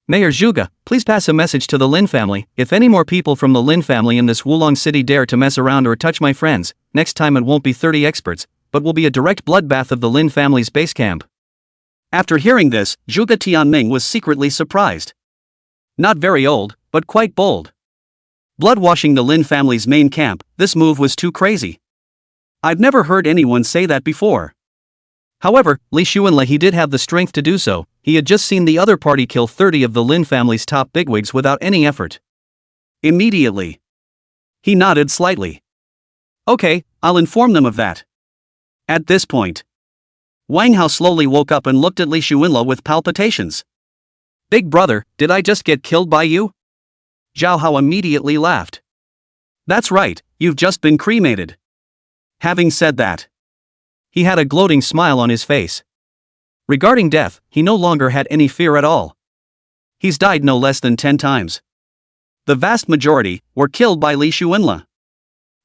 Mayor Zhuge, please pass a message to the Lin family. If any more people from the Lin family in this Wulong city dare to mess around or touch my friends, next time it won't be 30 experts, but will be a direct bloodbath of the Lin family's base camp. After hearing this, Zhuge Tianming was secretly surprised. Not very old, but quite bold. Bloodwashing the Lin family's main camp, this move was too crazy. I've never heard anyone say that before. However, Li Xuanla he did have the strength to do so. He had just seen the other party kill 30 of the Lin family's top bigwigs without any effort. Immediately, he nodded slightly. Okay, I'll inform them of that. At this point, Wang Hao slowly woke up and looked at Li Xuanla with palpitations. Big brother, did I just get killed by you? Zhao Hao immediately laughed. That's right, you've just been cremated. Having said that, he had a gloating smile on his face. Regarding death, he no longer had any fear at all. He's died no less than 10 times. The vast majority were killed by Li Xuanla.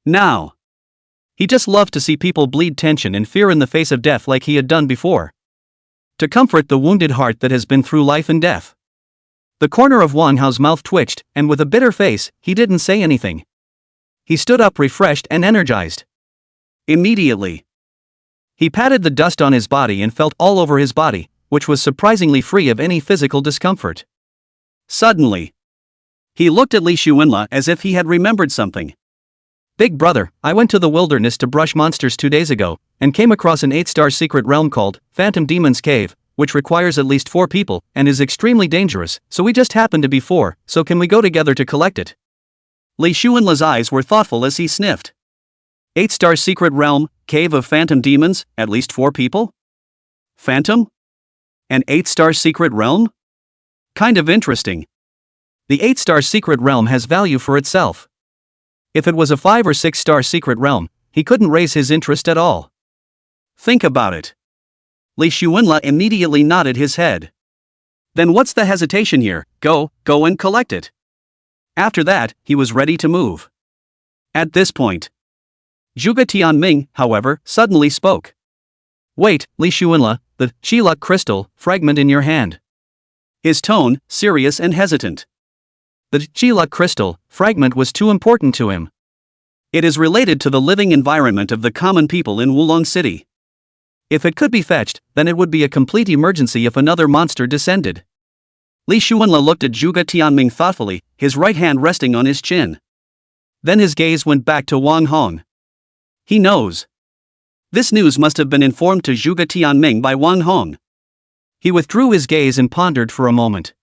Now, he just loved to see people bleed tension and fear in the face of death like he had done before. To comfort the wounded heart that has been through life and death. The corner of Wang Hao's mouth twitched, and with a bitter face, he didn't say anything. He stood up refreshed and energized. Immediately, he patted the dust on his body and felt all over his body, which was surprisingly free of any physical discomfort. Suddenly, He looked at Li Shuenla as if he had remembered something. Big brother, I went to the wilderness to brush monsters 2 days ago, and came across an 8-star secret realm called Phantom Demon's Cave, which requires at least 4 people, and is extremely dangerous, so we just happen to be 4, so can we go together to collect it? Li Shuenla's eyes were thoughtful as he sniffed. 8-star secret realm, cave of phantom demons, at least 4 people? Phantom? An 8-star secret realm? Kind of interesting. The 8-star secret realm has value for itself. If it was a 5 or 6-star secret realm, he couldn't raise his interest at all. Think about it. Li Shuenla immediately nodded his head. Then what's the hesitation here? Go and collect it. After that, he was ready to move. At this point, Zhuge Tianming, however, suddenly spoke. Wait, Li Shuenla, the Qiluk crystal fragment in your hand. His tone, serious and hesitant. The Qiluk crystal fragment was too important to him. It is related to the living environment of the common people in Wulong City. If it could be fetched, then it would be a complete emergency if another monster descended. Li Shuenla looked at Zhuge Tianming thoughtfully, his right hand resting on his chin. Then his gaze went back to Wang Hong. He knows. This news must have been informed to Zhuge Tianming by Wang Hong. He withdrew his gaze and pondered for a moment.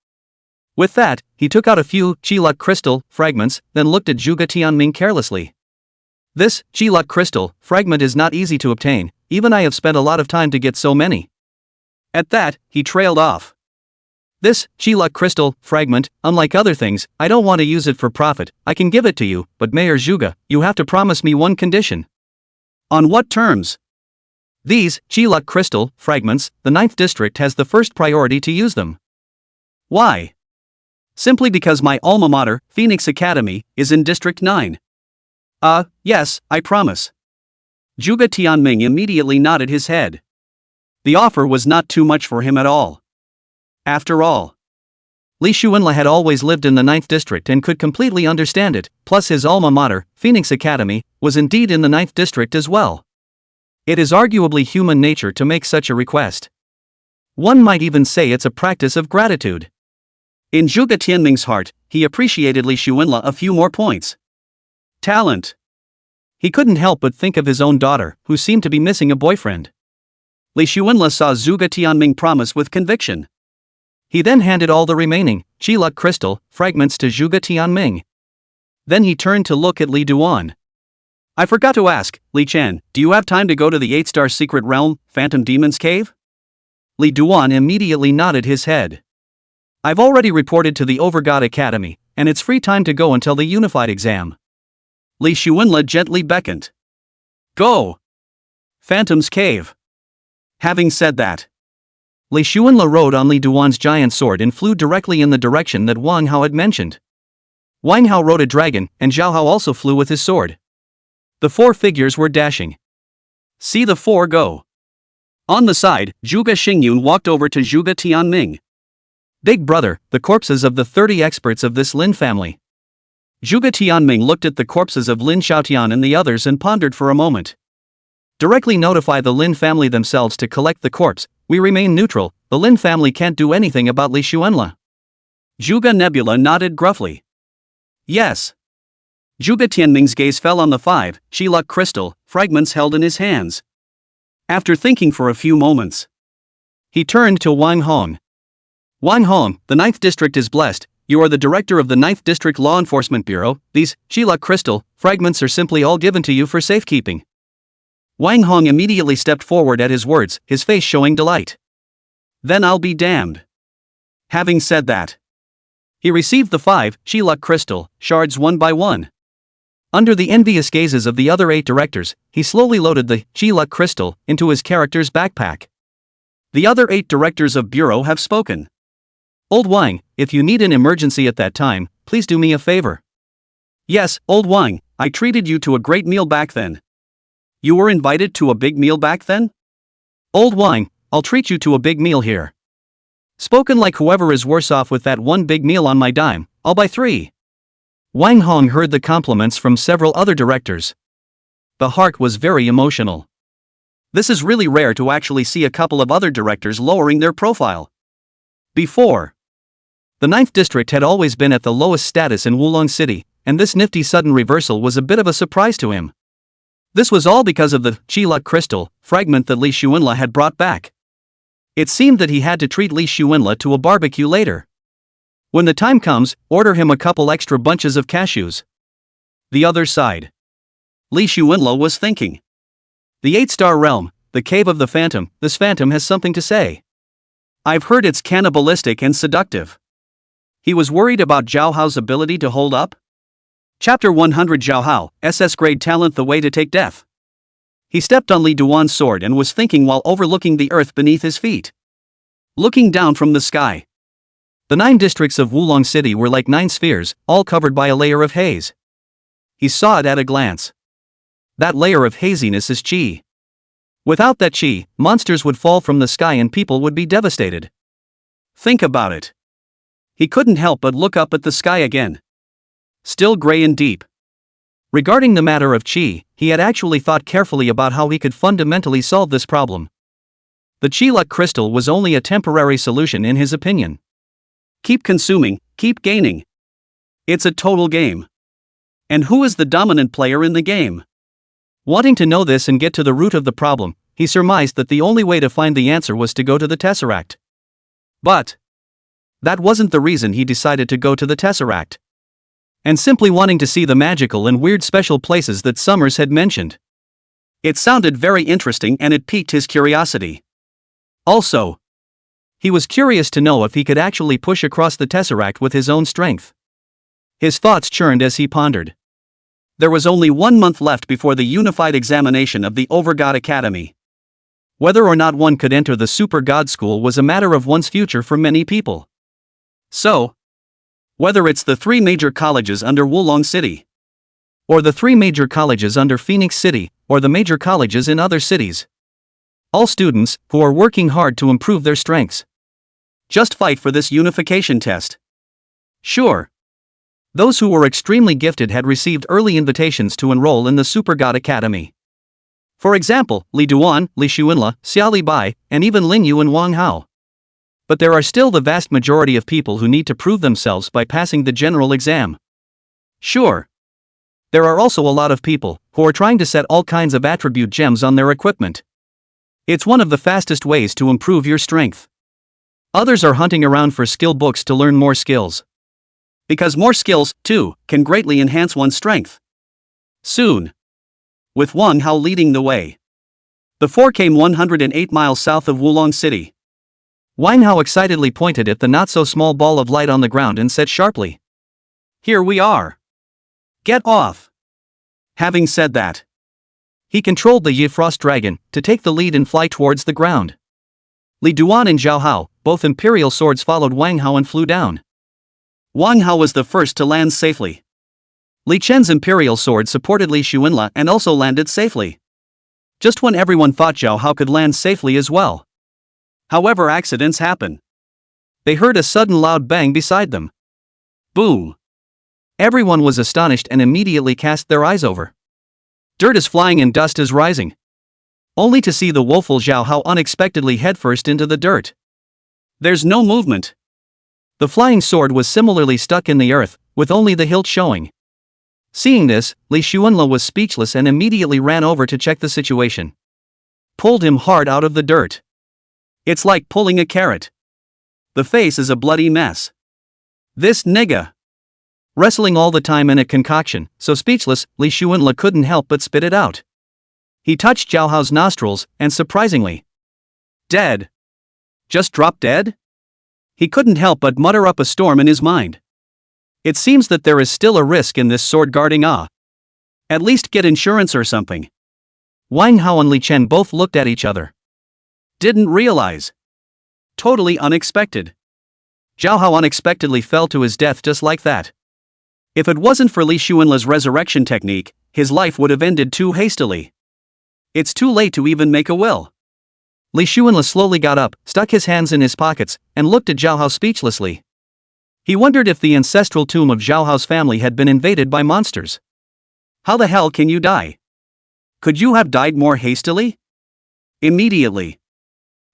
With that, he took out a few Qiluk crystal fragments, then looked at Zhuge Tianming carelessly. This Qiluk crystal fragment is not easy to obtain, even I have spent a lot of time to get so many. At that, he trailed off. This Qiluk crystal fragment, unlike other things, I don't want to use it for profit. I can give it to you, but Mayor Zhuge, you have to promise me one condition. On what terms? These Qiluk crystal fragments, the 9th district has the first priority to use them. Why? Simply because my alma mater, Phoenix Academy, is in District 9. Yes, I promise. Zhuge Tianming immediately nodded his head. The offer was not too much for him at all. After all, Li Shuenla had always lived in the 9th district and could completely understand it, plus his alma mater, Phoenix Academy, was indeed in the 9th district as well. It is arguably human nature to make such a request. One might even say it's a practice of gratitude. In Zhuge Tianming's heart, he appreciated Li Shuenla a few more points. Talent. He couldn't help but think of his own daughter, who seemed to be missing a boyfriend. Li Shuenla saw Zhuge Tianming promise with conviction. He then handed all the remaining Qiluk crystal fragments to Zhuge Tianming. Then he turned to look at Li Duan. I forgot to ask, Li Chen, do you have time to go to the 8-star secret realm, Phantom Demon's Cave? Li Duan immediately nodded his head. I've already reported to the Overgod Academy, and it's free time to go until the unified exam. Li Shuenla gently beckoned. Go! Phantom's Cave. Having said that, Li Shuenla rode on Li Duan's giant sword and flew directly in the direction that Wang Hao had mentioned. Wang Hao rode a dragon, and Zhao Hao also flew with his sword. The 4 figures were dashing. See the 4 go. On the side, Zhuge Xingyun walked over to Zhuge Tianming. Big brother, the corpses of the 30 experts of this Lin family. Zhuge Tianming looked at the corpses of Lin Xiaotian and the others and pondered for a moment. Directly notify the Lin family themselves to collect the corpse. We remain neutral. The Lin family can't do anything about Li Shuenla. Zhuge Nebula nodded gruffly. Yes. Zhuge Tianming's gaze fell on the 5 Qiluk crystal fragments held in his hands. After thinking for a few moments, he turned to Wang Hong. Wang Hong, the 9th district is blessed. You are the director of the 9th district law enforcement bureau. These Qiluk crystal fragments are simply all given to you for safekeeping. Wang Hong immediately stepped forward at his words, his face showing delight. Then I'll be damned. Having said that, he received the 5 Qiluk crystal shards one by one. Under the envious gazes of the other 8 directors, he slowly loaded the Qiluk crystal into his character's backpack. The other 8 directors of bureau have spoken. Old Wang, if you need an emergency at that time, please do me a favor. Yes, Old Wang, I treated you to a great meal back then. You were invited to a big meal back then? Old Wang, I'll treat you to a big meal here. Spoken like whoever is worse off with that one big meal on my dime, I'll buy 3. Wang Hong heard the compliments from several other directors. The heart was very emotional. This is really rare to actually see a couple of other directors lowering their profile. Before, The ninth district had always been at the lowest status in Wulong City, and this nifty sudden reversal was a bit of a surprise to him. This was all because of the Chi Luck crystal fragment that Li Xuanla had brought back. It seemed that he had to treat Li Xuanla to a barbecue later. When the time comes, order him a couple extra bunches of cashews. The other side. Li Xuanla was thinking. The 8-star realm, the cave of the phantom, this phantom has something to say. I've heard it's cannibalistic and seductive. He was worried about Zhao Hao's ability to hold up. Chapter 100 Zhao Hao, SS grade talent, the way to take death. He stepped on Li Duan's sword and was thinking while overlooking the earth beneath his feet. Looking down from the sky. The 9 districts of Wulong City were like 9 spheres, all covered by a layer of haze. He saw it at a glance. That layer of haziness is qi. Without that qi, monsters would fall from the sky and people would be devastated. Think about it. He couldn't help but look up at the sky again. Still gray and deep. Regarding the matter of qi, he had actually thought carefully about how he could fundamentally solve this problem. The Chi Luck crystal was only a temporary solution in his opinion. Keep consuming, keep gaining. It's a total game. And who is the dominant player in the game? Wanting to know this and get to the root of the problem, he surmised that the only way to find the answer was to go to the Tesseract. But that wasn't the reason he decided to go to the Tesseract. And simply wanting to see the magical and weird special places that Summers had mentioned. It sounded very interesting and it piqued his curiosity. Also, he was curious to know if he could actually push across the Tesseract with his own strength. His thoughts churned as he pondered. There was only 1 month left before the unified examination of the Overgod Academy. Whether or not one could enter the Super God School was a matter of one's future for many people. So, whether it's the 3 major colleges under Wulong City, or the 3 major colleges under Phoenix City, or the major colleges in other cities, all students who are working hard to improve their strengths just fight for this unification test. Sure. Those who were extremely gifted had received early invitations to enroll in the Super God Academy. For example, Li Duan, Li Xuanla, Xia Li Bai, and even Lin Yu and Wang Hao. But there are still the vast majority of people who need to prove themselves by passing the general exam. Sure. There are also a lot of people who are trying to set all kinds of attribute gems on their equipment. It's one of the fastest ways to improve your strength. Others are hunting around for skill books to learn more skills. Because more skills, too, can greatly enhance one's strength. Soon. With Wang Hao leading the way. The 4 came 108 miles south of Wulong City. Wang Hao excitedly pointed at the not-so-small ball of light on the ground and said sharply, "Here we are. Get off." Having said that, he controlled the Yi Frost Dragon to take the lead and fly towards the ground. Li Duan and Zhao Hao, both imperial swords, followed Wang Hao and flew down. Wang Hao was the first to land safely. Li Chen's imperial sword supported Li Xuanla and also landed safely. Just when everyone thought Zhao Hao could land safely as well. However, accidents happen. They heard a sudden loud bang beside them. Boom! Everyone was astonished and immediately cast their eyes over. Dirt is flying and dust is rising. Only to see the woeful Zhao Hao unexpectedly headfirst into the dirt. There's no movement. The flying sword was similarly stuck in the earth, with only the hilt showing. Seeing this, Li Xuanla was speechless and immediately ran over to check the situation. Pulled him hard out of the dirt. It's like pulling a carrot. The face is a bloody mess. This nigga. Wrestling all the time in a concoction, so speechless, Li Xuanla couldn't help but spit it out. He touched Zhao Hao's nostrils, and surprisingly, dead. Just dropped dead? He couldn't help but mutter up a storm in his mind. It seems that there is still a risk in this sword guarding. At least get insurance or something. Wang Hao and Li Chen both looked at each other. Didn't realize. Totally unexpected. Zhao Hao unexpectedly fell to his death just like that. If it wasn't for Li Xuanla's resurrection technique, his life would have ended too hastily. It's too late to even make a will. Li Xuanla slowly got up, stuck his hands in his pockets, and looked at Zhao Hao speechlessly. He wondered if the ancestral tomb of Zhao Hao's family had been invaded by monsters. How the hell can you die? Could you have died more hastily? Immediately.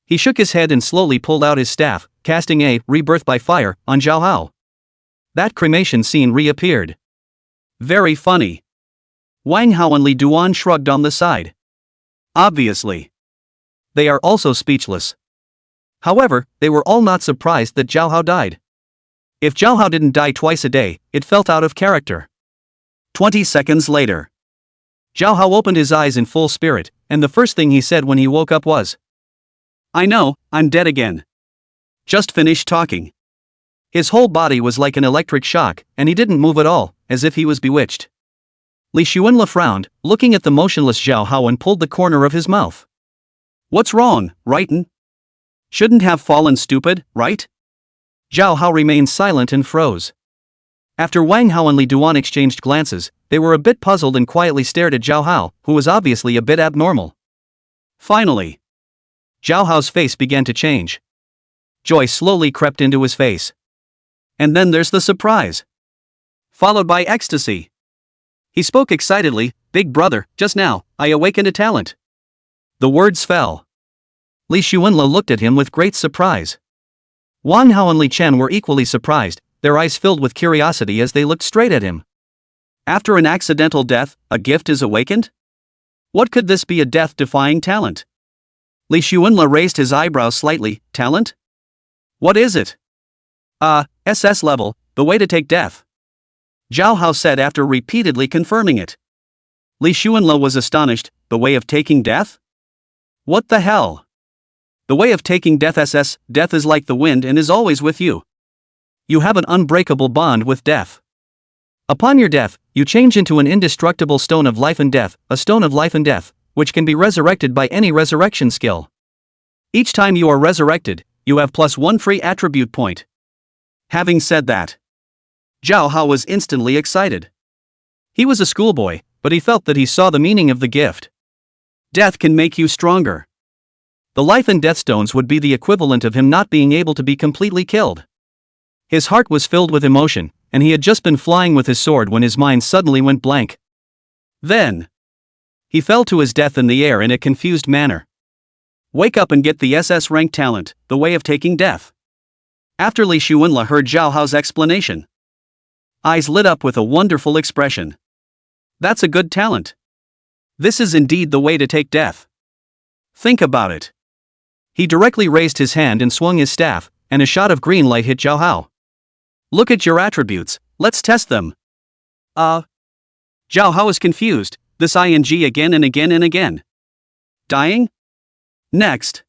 He shook his head and slowly pulled out his staff, casting a rebirth by fire on Zhao Hao. That cremation scene reappeared. Very funny. Wang Hao and Li Duan shrugged on the side. Obviously. They are also speechless. However, they were all not surprised that Zhao Hao died. If Zhao Hao didn't die twice a day, it felt out of character. 20 seconds later. Zhao Hao opened his eyes in full spirit, and the first thing he said when he woke up was, "I know, I'm dead again." Just finished talking. His whole body was like an electric shock, and he didn't move at all, as if he was bewitched. Li Xuanle frowned, looking at the motionless Zhao Hao, and pulled the corner of his mouth. "What's wrong, Righton? Shouldn't have fallen stupid, right?" Zhao Hao remained silent and froze. After Wang Hao and Li Duan exchanged glances, they were a bit puzzled and quietly stared at Zhao Hao, who was obviously a bit abnormal. Finally, Zhao Hao's face began to change. Joy slowly crept into his face. And then there's the surprise, followed by ecstasy. He spoke excitedly, "Big brother, just now, I awakened a talent." The words fell. Li Xuanle looked at him with great surprise. Wang Hao and Li Chen were equally surprised, their eyes filled with curiosity as they looked straight at him. After an accidental death, a gift is awakened? What could this be, a death-defying talent? Li Xuanle raised his eyebrows slightly. Talent? What is it? SS level, the way to take death. Zhao Hao said after repeatedly confirming it. Li Xuanle was astonished. The way of taking death? What the hell? The way of taking death SS, death is like the wind and is always with you. You have an unbreakable bond with death. Upon your death, you change into an indestructible stone of life and death, a stone of life and death, which can be resurrected by any resurrection skill. Each time you are resurrected, you have +1 free attribute point. Having said that, Zhao Hao was instantly excited. He was a schoolboy, but he felt that he saw the meaning of the gift. Death can make you stronger. The life and death stones would be the equivalent of him not being able to be completely killed. His heart was filled with emotion, and he had just been flying with his sword when his mind suddenly went blank. Then, he fell to his death in the air in a confused manner. Wake up and get the SS rank talent, the way of taking death. After Li Xuanle heard Zhao Hao's explanation, eyes lit up with a wonderful expression. That's a good talent. This is indeed the way to take death. Think about it. He directly raised his hand and swung his staff, and a shot of green light hit Zhao Hao. Look at your attributes, let's test them. Zhao Hao is confused, this ing again and again and again. Dying? Next.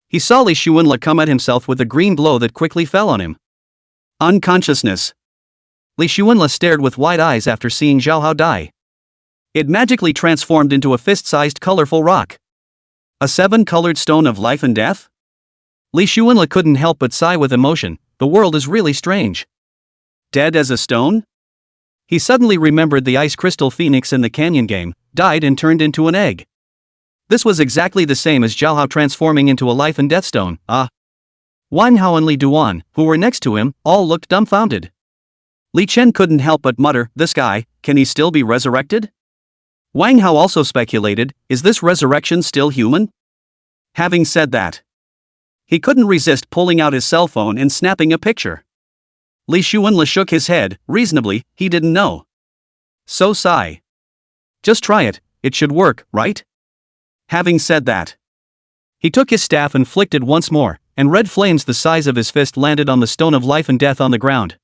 He saw Li Xuanle come at himself with a green blow that quickly fell on him. Unconsciousness. Li Xuanle stared with wide eyes after seeing Zhao Hao die. It magically transformed into a fist-sized colorful rock. A 7-colored stone of life and death? Li Xuanle couldn't help but sigh with emotion. The world is really strange. Dead as a stone? He suddenly remembered the ice crystal phoenix in the canyon game, died and turned into an egg. This was exactly the same as Zhao Hao transforming into a life and death stone. Wang Hao and Li Duan, who were next to him, all looked dumbfounded. Li Chen couldn't help but mutter, "This guy, can he still be resurrected?" Wang Hao also speculated, "Is this resurrection still human?" Having said that, he couldn't resist pulling out his cell phone and snapping a picture. Li Xuanle shook his head. Reasonably, he didn't know. So sigh. Just try it, it should work, right? Having said that, he took his staff and flicked it once more, and red flames the size of his fist landed on the stone of life and death on the ground.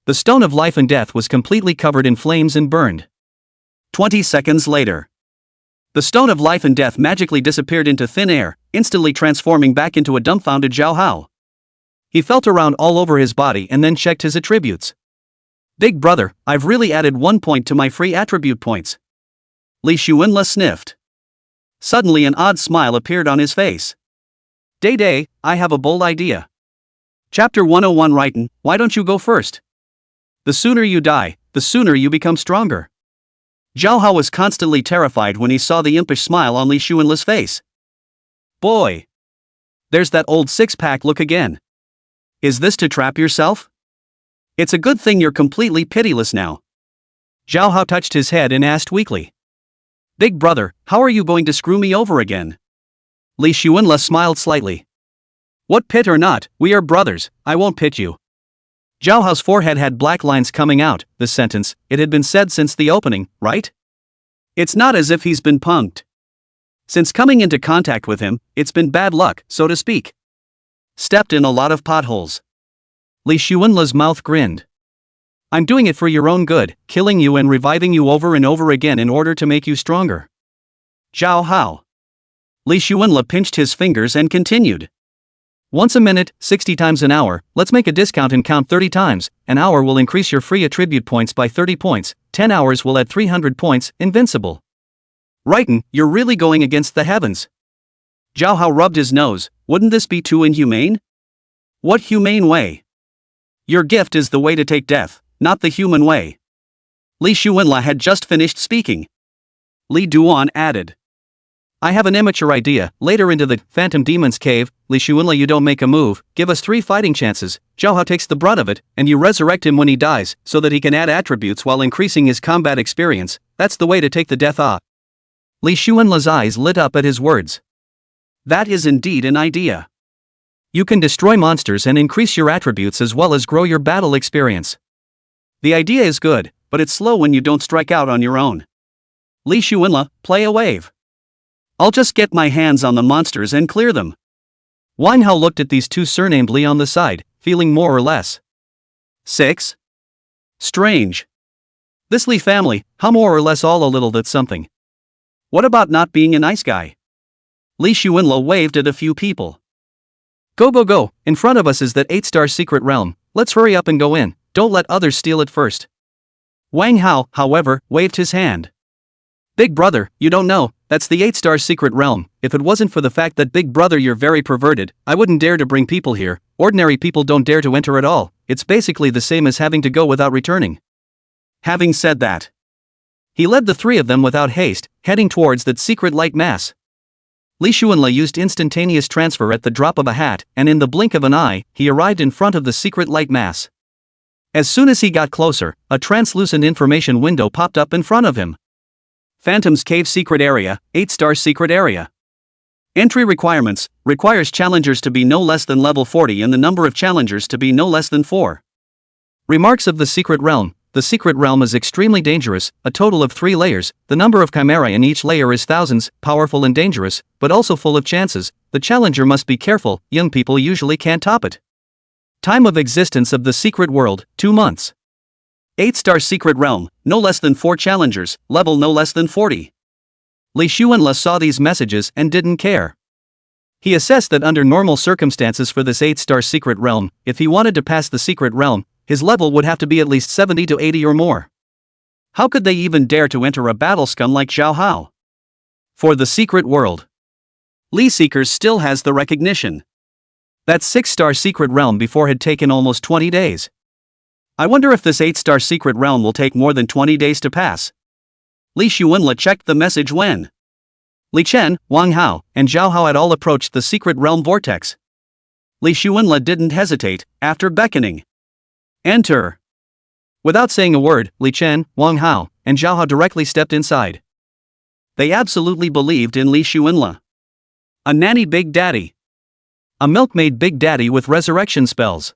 The stone of life and death was completely covered in flames and burned. 20 seconds later, the stone of life and death magically disappeared into thin air, instantly transforming back into a dumbfounded Zhao Hao. He felt around all over his body and then checked his attributes. "Big brother, I've really added 1 point to my free attribute points." Li Xuanle sniffed. Suddenly an odd smile appeared on his face. Day, I have a bold idea. Chapter 101 Righton, why don't you go first? The sooner you die, the sooner you become stronger. Zhao Hao was constantly terrified when he saw the impish smile on Li Xuanle's face. Boy! There's that old six-pack look again. Is this to trap yourself? It's a good thing you're completely pitiless now. Zhao Hao touched his head and asked weakly. Big brother, how are you going to screw me over again? Li Xuanla smiled slightly. What, pit or not, we are brothers, I won't pit you. Zhao Hao's forehead had black lines coming out. This sentence, it had been said since the opening, right? It's not as if he's been punked. Since coming into contact with him, it's been bad luck, so to speak. Stepped in a lot of potholes. Li Xuanla's mouth grinned. I'm doing it for your own good, killing you and reviving you over and over again in order to make you stronger. Zhao Hao. Li Xuanla pinched his fingers and continued. Once a minute, 60 times an hour, let's make a discount and count 30 times, an hour will increase your free attribute points by 30 points, 10 hours will add 300 points, invincible. Rightin', you're really going against the heavens. Zhao Hao rubbed his nose, wouldn't this be too inhumane? What humane way? Your gift is the way to take death, not the human way. Li Xuanla had just finished speaking. Li Duan added. I have an immature idea, later into the Phantom Demon's Cave, Li Xuanla you don't make a move, give us 3 fighting chances, Zhao Hao takes the brunt of it, and you resurrect him when he dies, so that he can add attributes while increasing his combat experience, that's the way to take the death off. Li Xuanla's eyes lit up at his words. That is indeed an idea. You can destroy monsters and increase your attributes as well as grow your battle experience. The idea is good, but it's slow when you don't strike out on your own. Li Xuanla, play a wave. I'll just get my hands on the monsters and clear them. Wang Hao looked at these two surnamed Li on the side, feeling more or less. 6. Strange. This Li family, how more or less all a little that's something. What about not being a nice guy? Li Xuanla waved at a few people. Go, in front of us is that 8-star secret realm, let's hurry up and go in, don't let others steal it first. Wang Hao, however, waved his hand. Big brother, you don't know, that's the 8-star secret realm, if it wasn't for the fact that big brother you're very perverted, I wouldn't dare to bring people here, ordinary people don't dare to enter at all, it's basically the same as having to go without returning. Having said that, he led the 3 of them without haste, heading towards that secret light mass. Li Xuanla used instantaneous transfer at the drop of a hat, and in the blink of an eye, he arrived in front of the secret light mass. As soon as he got closer, a translucent information window popped up in front of him. Phantom's Cave Secret Area, 8-star Secret Area. Entry requirements, requires challengers to be no less than level 40 and the number of challengers to be no less than 4. Remarks of the Secret Realm. The Secret Realm is extremely dangerous, a total of 3 layers, the number of chimera in each layer is thousands, powerful and dangerous, but also full of chances, the challenger must be careful, young people usually can't top it. Time of existence of the Secret World, 2 months. 8-star Secret Realm, no less than 4 challengers, level no less than 40. Li Xuanla saw these messages and didn't care. He assessed that under normal circumstances for this 8-star Secret Realm, if he wanted to pass the Secret Realm, his level would have to be at least 70 to 80 or more. How could they even dare to enter a battle scum like Zhao Hao? For the Secret World, Li Seekers still has the recognition. That 6-star Secret Realm before had taken almost 20 days. I wonder if this 8-star Secret Realm will take more than 20 days to pass. Li Xuanla checked the message when Li Chen, Wang Hao, and Zhao Hao had all approached the Secret Realm vortex. Li Xuanla didn't hesitate, after beckoning. Enter. Without saying a word, Li Chen, Wang Hao, and Zhao Hao directly stepped inside. They absolutely believed in Li Xuanla. A nanny Big Daddy. A milkmaid Big Daddy with resurrection spells.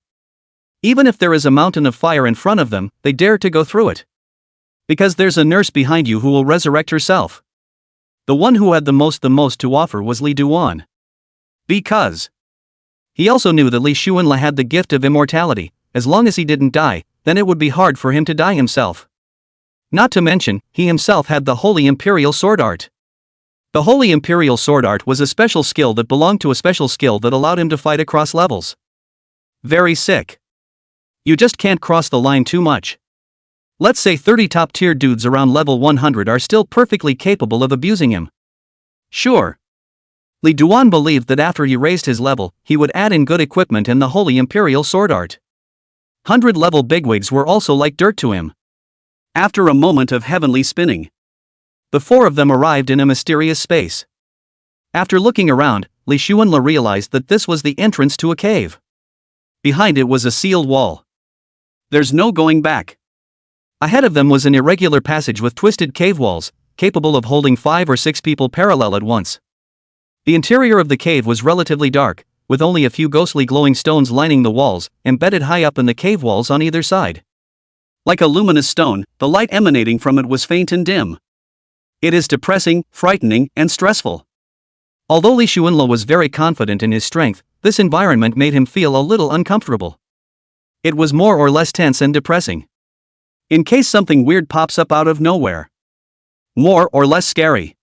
Even if there is a mountain of fire in front of them, they dare to go through it. Because there's a nurse behind you who will resurrect herself. The one who had the most to offer was Li Duan. Because he also knew that Li Xuanla had the gift of immortality, as long as he didn't die, then it would be hard for him to die himself. Not to mention, he himself had the Holy Imperial Sword Art. The Holy Imperial Sword Art was a special skill that belonged to a special skill that allowed him to fight across levels. Very sick. You just can't cross the line too much. Let's say 30 top-tier dudes around level 100 are still perfectly capable of abusing him. Sure. Li Duan believed that after he raised his level, he would add in good equipment and the Holy Imperial Sword Art. 100-level bigwigs were also like dirt to him. After a moment of heavenly spinning, the 4 of them arrived in a mysterious space. After looking around, Li Xuanla realized that this was the entrance to a cave. Behind it was a sealed wall. There's no going back. Ahead of them was an irregular passage with twisted cave walls, capable of holding 5 or 6 people parallel at once. The interior of the cave was relatively dark, with only a few ghostly glowing stones lining the walls, embedded high up in the cave walls on either side. Like a luminous stone, the light emanating from it was faint and dim. It is depressing, frightening, and stressful. Although Li Xuanle was very confident in his strength, this environment made him feel a little uncomfortable. It was more or less tense and depressing. In case something weird pops up out of nowhere. More or less scary.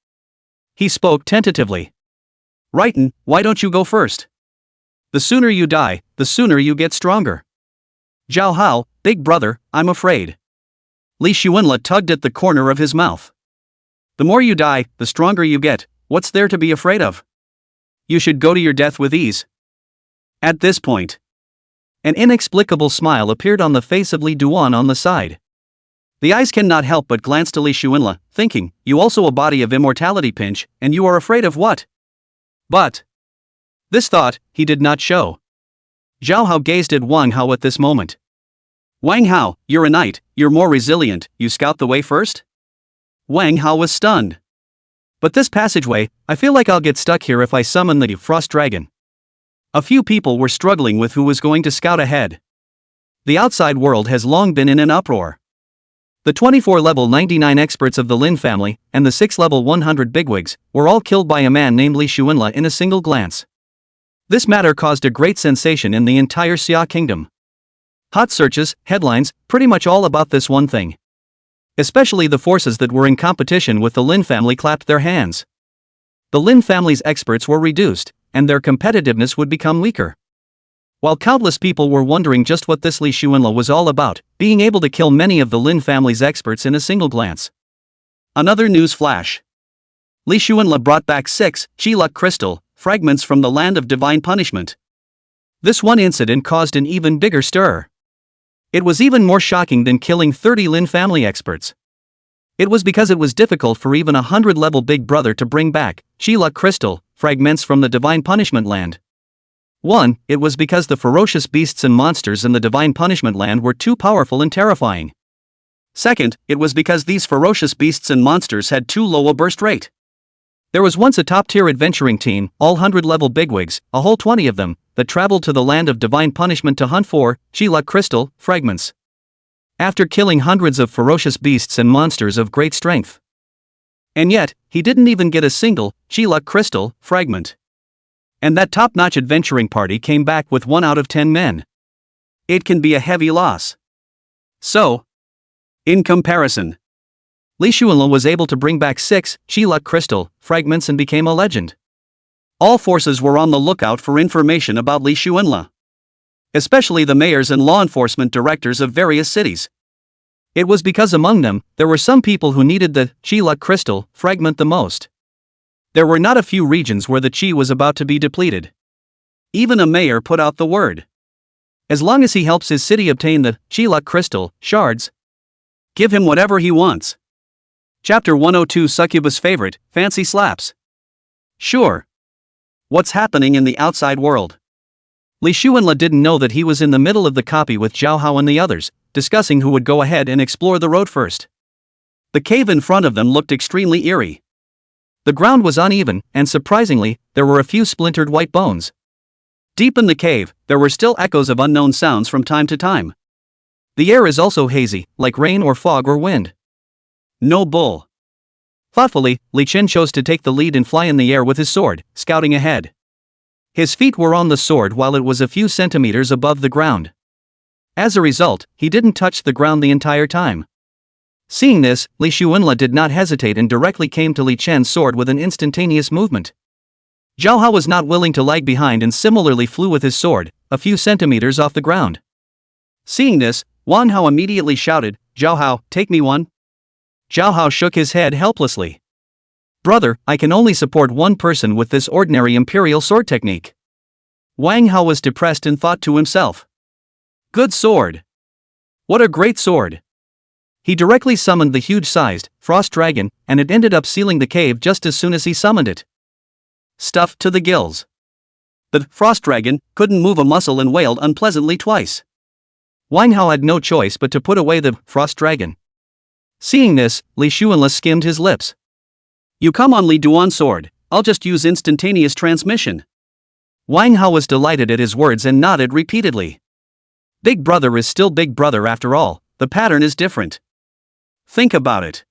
He spoke tentatively. Righton, why don't you go first? The sooner you die, the sooner you get stronger. Zhao Hao, big brother, I'm afraid. Li Xuanle tugged at the corner of his mouth. The more you die, the stronger you get, what's there to be afraid of? You should go to your death with ease. At this point, an inexplicable smile appeared on the face of Li Duan on the side. The eyes cannot help but glance to Li Xuanle, thinking, you also a body of immortality pinch, and you are afraid of what? But this thought, he did not show. Zhao Hao gazed at Wang Hao at this moment. Wang Hao, you're a knight, you're more resilient, you scout the way first? Wang Hao was stunned. But this passageway, I feel like I'll get stuck here if I summon the Frost Dragon. A few people were struggling with who was going to scout ahead. The outside world has long been in an uproar. The 24 level 99 experts of the Lin family, and the 6 level 100 bigwigs, were all killed by a man named Li Xuanle in a single glance. This matter caused a great sensation in the entire Xia kingdom. Hot searches, headlines, pretty much all about this one thing. Especially the forces that were in competition with the Lin family clapped their hands. The Lin family's experts were reduced, and their competitiveness would become weaker. While countless people were wondering just what this Li Xuanle was all about, being able to kill many of the Lin family's experts in a single glance. Another news flash. Li Xuanle brought back 6 Chi-Luck crystal fragments from the land of divine punishment. This one incident caused an even bigger stir. It was even more shocking than killing 30 Lin family experts. It was because it was difficult for even a 100-level big brother to bring back Chi-Luck crystal fragments from the divine punishment land. 1. It was because the ferocious beasts and monsters in the divine punishment land were too powerful and terrifying. 2nd, it was because these ferocious beasts and monsters had too low a burst rate. There was once a top-tier adventuring team, all 100-level bigwigs, a whole 20 of them, that traveled to the land of divine punishment to hunt for Chi-Luck crystal fragments. After killing hundreds of ferocious beasts and monsters of great strength. And yet, he didn't even get a single Chi-Luck crystal fragment. And that top-notch adventuring party came back with 1 out of 10 men. It can be a heavy loss. So, in comparison, Li Xuanle was able to bring back 6 Chi-Luck crystal fragments and became a legend. All forces were on the lookout for information about Li Xuanle. Especially the mayors and law enforcement directors of various cities. It was because among them, there were some people who needed the Chi-Luck crystal fragment the most. There were not a few regions where the Qi was about to be depleted. Even a mayor put out the word. As long as he helps his city obtain the Chi-Luck crystal shards, give him whatever he wants. Chapter 102 Succubus Favorite, Fancy Slaps. Sure. What's happening in the outside world? Li Xuanle didn't know that he was in the middle of the copy with Zhao Hao and the others, discussing who would go ahead and explore the road first. The cave in front of them looked extremely eerie. The ground was uneven, and surprisingly, there were a few splintered white bones. Deep in the cave, there were still echoes of unknown sounds from time to time. The air is also hazy, like rain or fog or wind. No bull. Thoughtfully, Li Chen chose to take the lead and fly in the air with his sword, scouting ahead. His feet were on the sword while it was a few centimeters above the ground. As a result, he didn't touch the ground the entire time. Seeing this, Li Xuanle did not hesitate and directly came to Li Chen's sword with an instantaneous movement. Zhao Hao was not willing to lag behind and similarly flew with his sword, a few centimeters off the ground. Seeing this, Wang Hao immediately shouted, "Zhao Hao, take me one." Zhao Hao shook his head helplessly. "Brother, I can only support one person with this ordinary imperial sword technique." Wang Hao was depressed and thought to himself, "Good sword. What a great sword." He directly summoned the huge-sized Frost Dragon, and it ended up sealing the cave just as soon as he summoned it. Stuffed to the gills. The Frost Dragon couldn't move a muscle and wailed unpleasantly twice. Wang Hao had no choice but to put away the Frost Dragon. Seeing this, Li Xuanle skimmed his lips. "You come on Li Duan's sword, I'll just use instantaneous transmission. Wang Hao was delighted at his words and nodded repeatedly. Big brother is still big brother after all, the pattern is different. Think about it.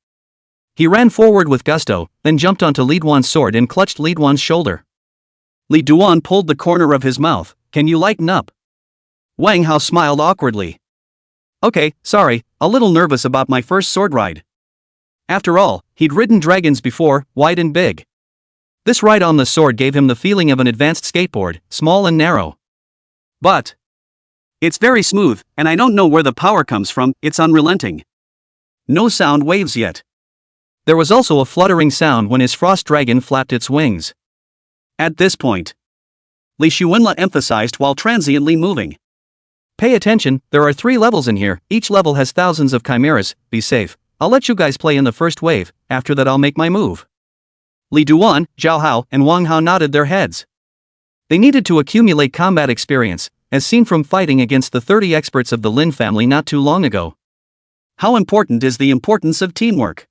He ran forward with gusto, then jumped onto Li Duan's sword and clutched Li Duan's shoulder. Li Duan pulled the corner of his mouth. Can you lighten up? Wang Hao smiled awkwardly. Okay, sorry, a little nervous about my first sword ride. After all, he'd ridden dragons before, wide and big. This ride on the sword gave him the feeling of an advanced skateboard, small and narrow. But it's very smooth, and I don't know where the power comes from, it's unrelenting. No sound waves yet. There was also a fluttering sound when his frost dragon flapped its wings. At this point, Li Xuanla emphasized while transiently moving. Pay attention, there are 3 levels in here, each level has thousands of chimeras, be safe. I'll let you guys play in the first wave, after that I'll make my move. Li Duan, Zhao Hao, and Wang Hao nodded their heads. They needed to accumulate combat experience, as seen from fighting against the 30 experts of the Lin family not too long ago. How important is the importance of teamwork?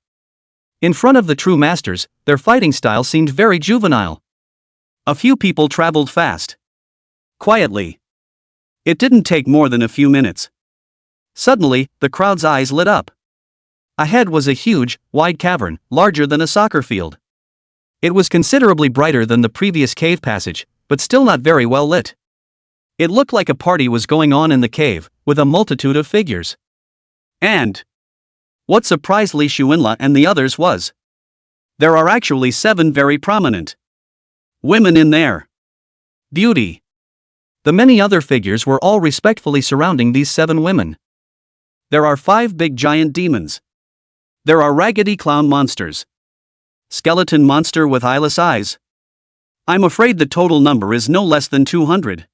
In front of the true masters, their fighting style seemed very juvenile. A few people traveled fast. Quietly. It didn't take more than a few minutes. Suddenly, the crowd's eyes lit up. Ahead was a huge, wide cavern, larger than a soccer field. It was considerably brighter than the previous cave passage, but still not very well lit. It looked like a party was going on in the cave, with a multitude of figures. And what surprised Li Xuanla and the others was there are actually 7 very prominent women in there. Beauty. The many other figures were all respectfully surrounding these 7 women. There are 5 big giant demons. There are raggedy clown monsters. Skeleton monster with eyeless eyes. I'm afraid the total number is no less than 200.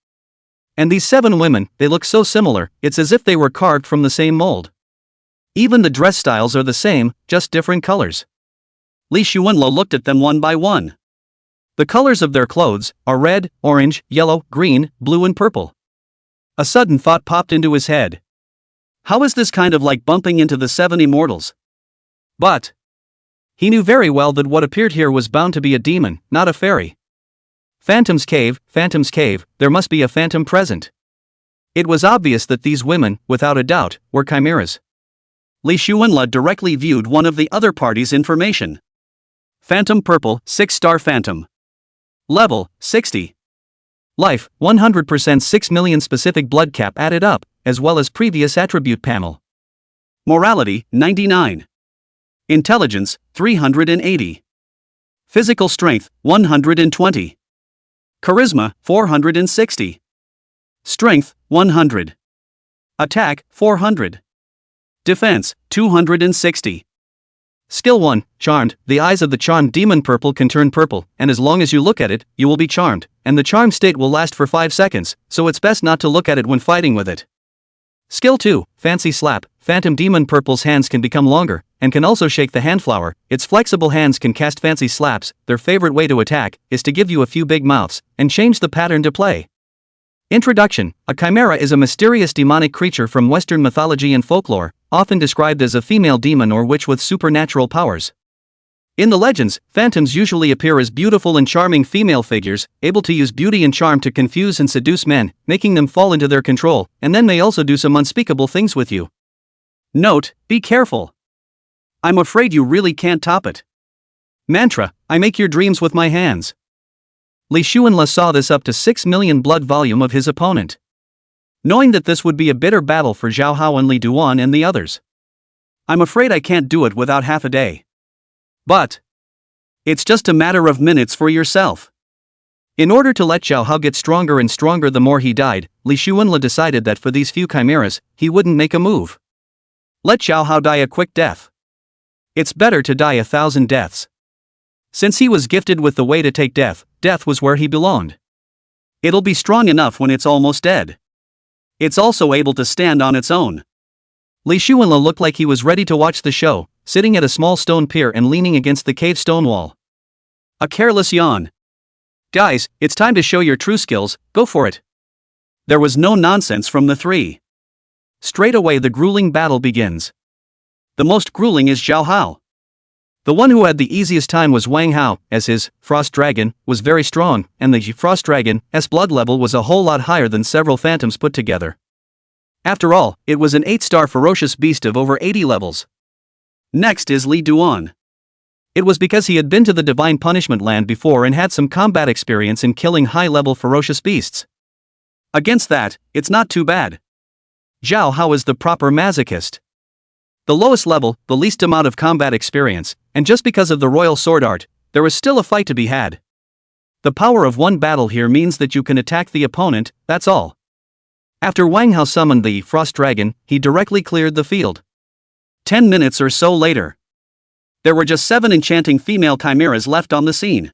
And these 7 women, they look so similar, it's as if they were carved from the same mold. Even the dress styles are the same, just different colors. Li Xuanla looked at them one by one. The colors of their clothes are red, orange, yellow, green, blue and purple. A sudden thought popped into his head. How is this kind of like bumping into the 7 immortals? But he knew very well that what appeared here was bound to be a demon, not a fairy. Phantom's cave, there must be a phantom present. It was obvious that these women, without a doubt, were chimeras. Li Xuanla directly viewed one of the other party's information. Phantom purple, 6-star phantom. Level, 60. Life, 100% 6 million specific blood cap added up, as well as previous attribute panel. Morality, 99. Intelligence, 380. Physical strength, 120. Charisma, 460. Strength, 100. Attack, 400. Defense, 260. Skill 1, Charmed. The eyes of the charmed demon purple can turn purple, and as long as you look at it, you will be charmed, and the charmed state will last for 5 seconds, so it's best not to look at it when fighting with it. Skill 2, Fancy Slap. Phantom demon purple's hands can become longer, and can also shake the handflower. Its flexible hands can cast fancy slaps. Their favorite way to attack is to give you a few big mouths, and change the pattern to play. Introduction. A chimera is a mysterious demonic creature from Western mythology and folklore, often described as a female demon or witch with supernatural powers. In the legends, phantoms usually appear as beautiful and charming female figures, able to use beauty and charm to confuse and seduce men, making them fall into their control, and then may also do some unspeakable things with you. Note, be careful. I'm afraid you really can't top it. Mantra, I make your dreams with my hands. Li Xuanla saw this up to 6 million blood volume of his opponent. Knowing that this would be a bitter battle for Zhao Hao and Li Duan and the others. I'm afraid I can't do it without half a day. But it's just a matter of minutes for yourself. In order to let Zhao Hao get stronger and stronger the more he died, Li Xuanla decided that for these few chimeras, he wouldn't make a move. Let Zhao Hao die a quick death. It's better to die 1,000 deaths. Since he was gifted with the way to take death, death was where he belonged. It'll be strong enough when it's almost dead. It's also able to stand on its own. Li Xuanla looked like he was ready to watch the show, sitting at a small stone pier and leaning against the cave stone wall. A careless yawn. Guys, it's time to show your true skills, go for it. There was no nonsense from the 3. Straight away the grueling battle begins. The most grueling is Zhao Hao. The one who had the easiest time was Wang Hao, as his Frost Dragon was very strong, and the Frost Dragon's blood level was a whole lot higher than several phantoms put together. After all, it was an 8-star ferocious beast of over 80 levels. Next is Li Duan. It was because he had been to the Divine Punishment Land before and had some combat experience in killing high-level ferocious beasts. Against that, it's not too bad. Zhao Hao is the proper masochist. The lowest level, the least amount of combat experience, and just because of the royal sword art, there was still a fight to be had. The power of one battle here means that you can attack the opponent, that's all. After Wang Hao summoned the Frost Dragon, he directly cleared the field. 10 minutes or so later, there were just 7 enchanting female chimeras left on the scene.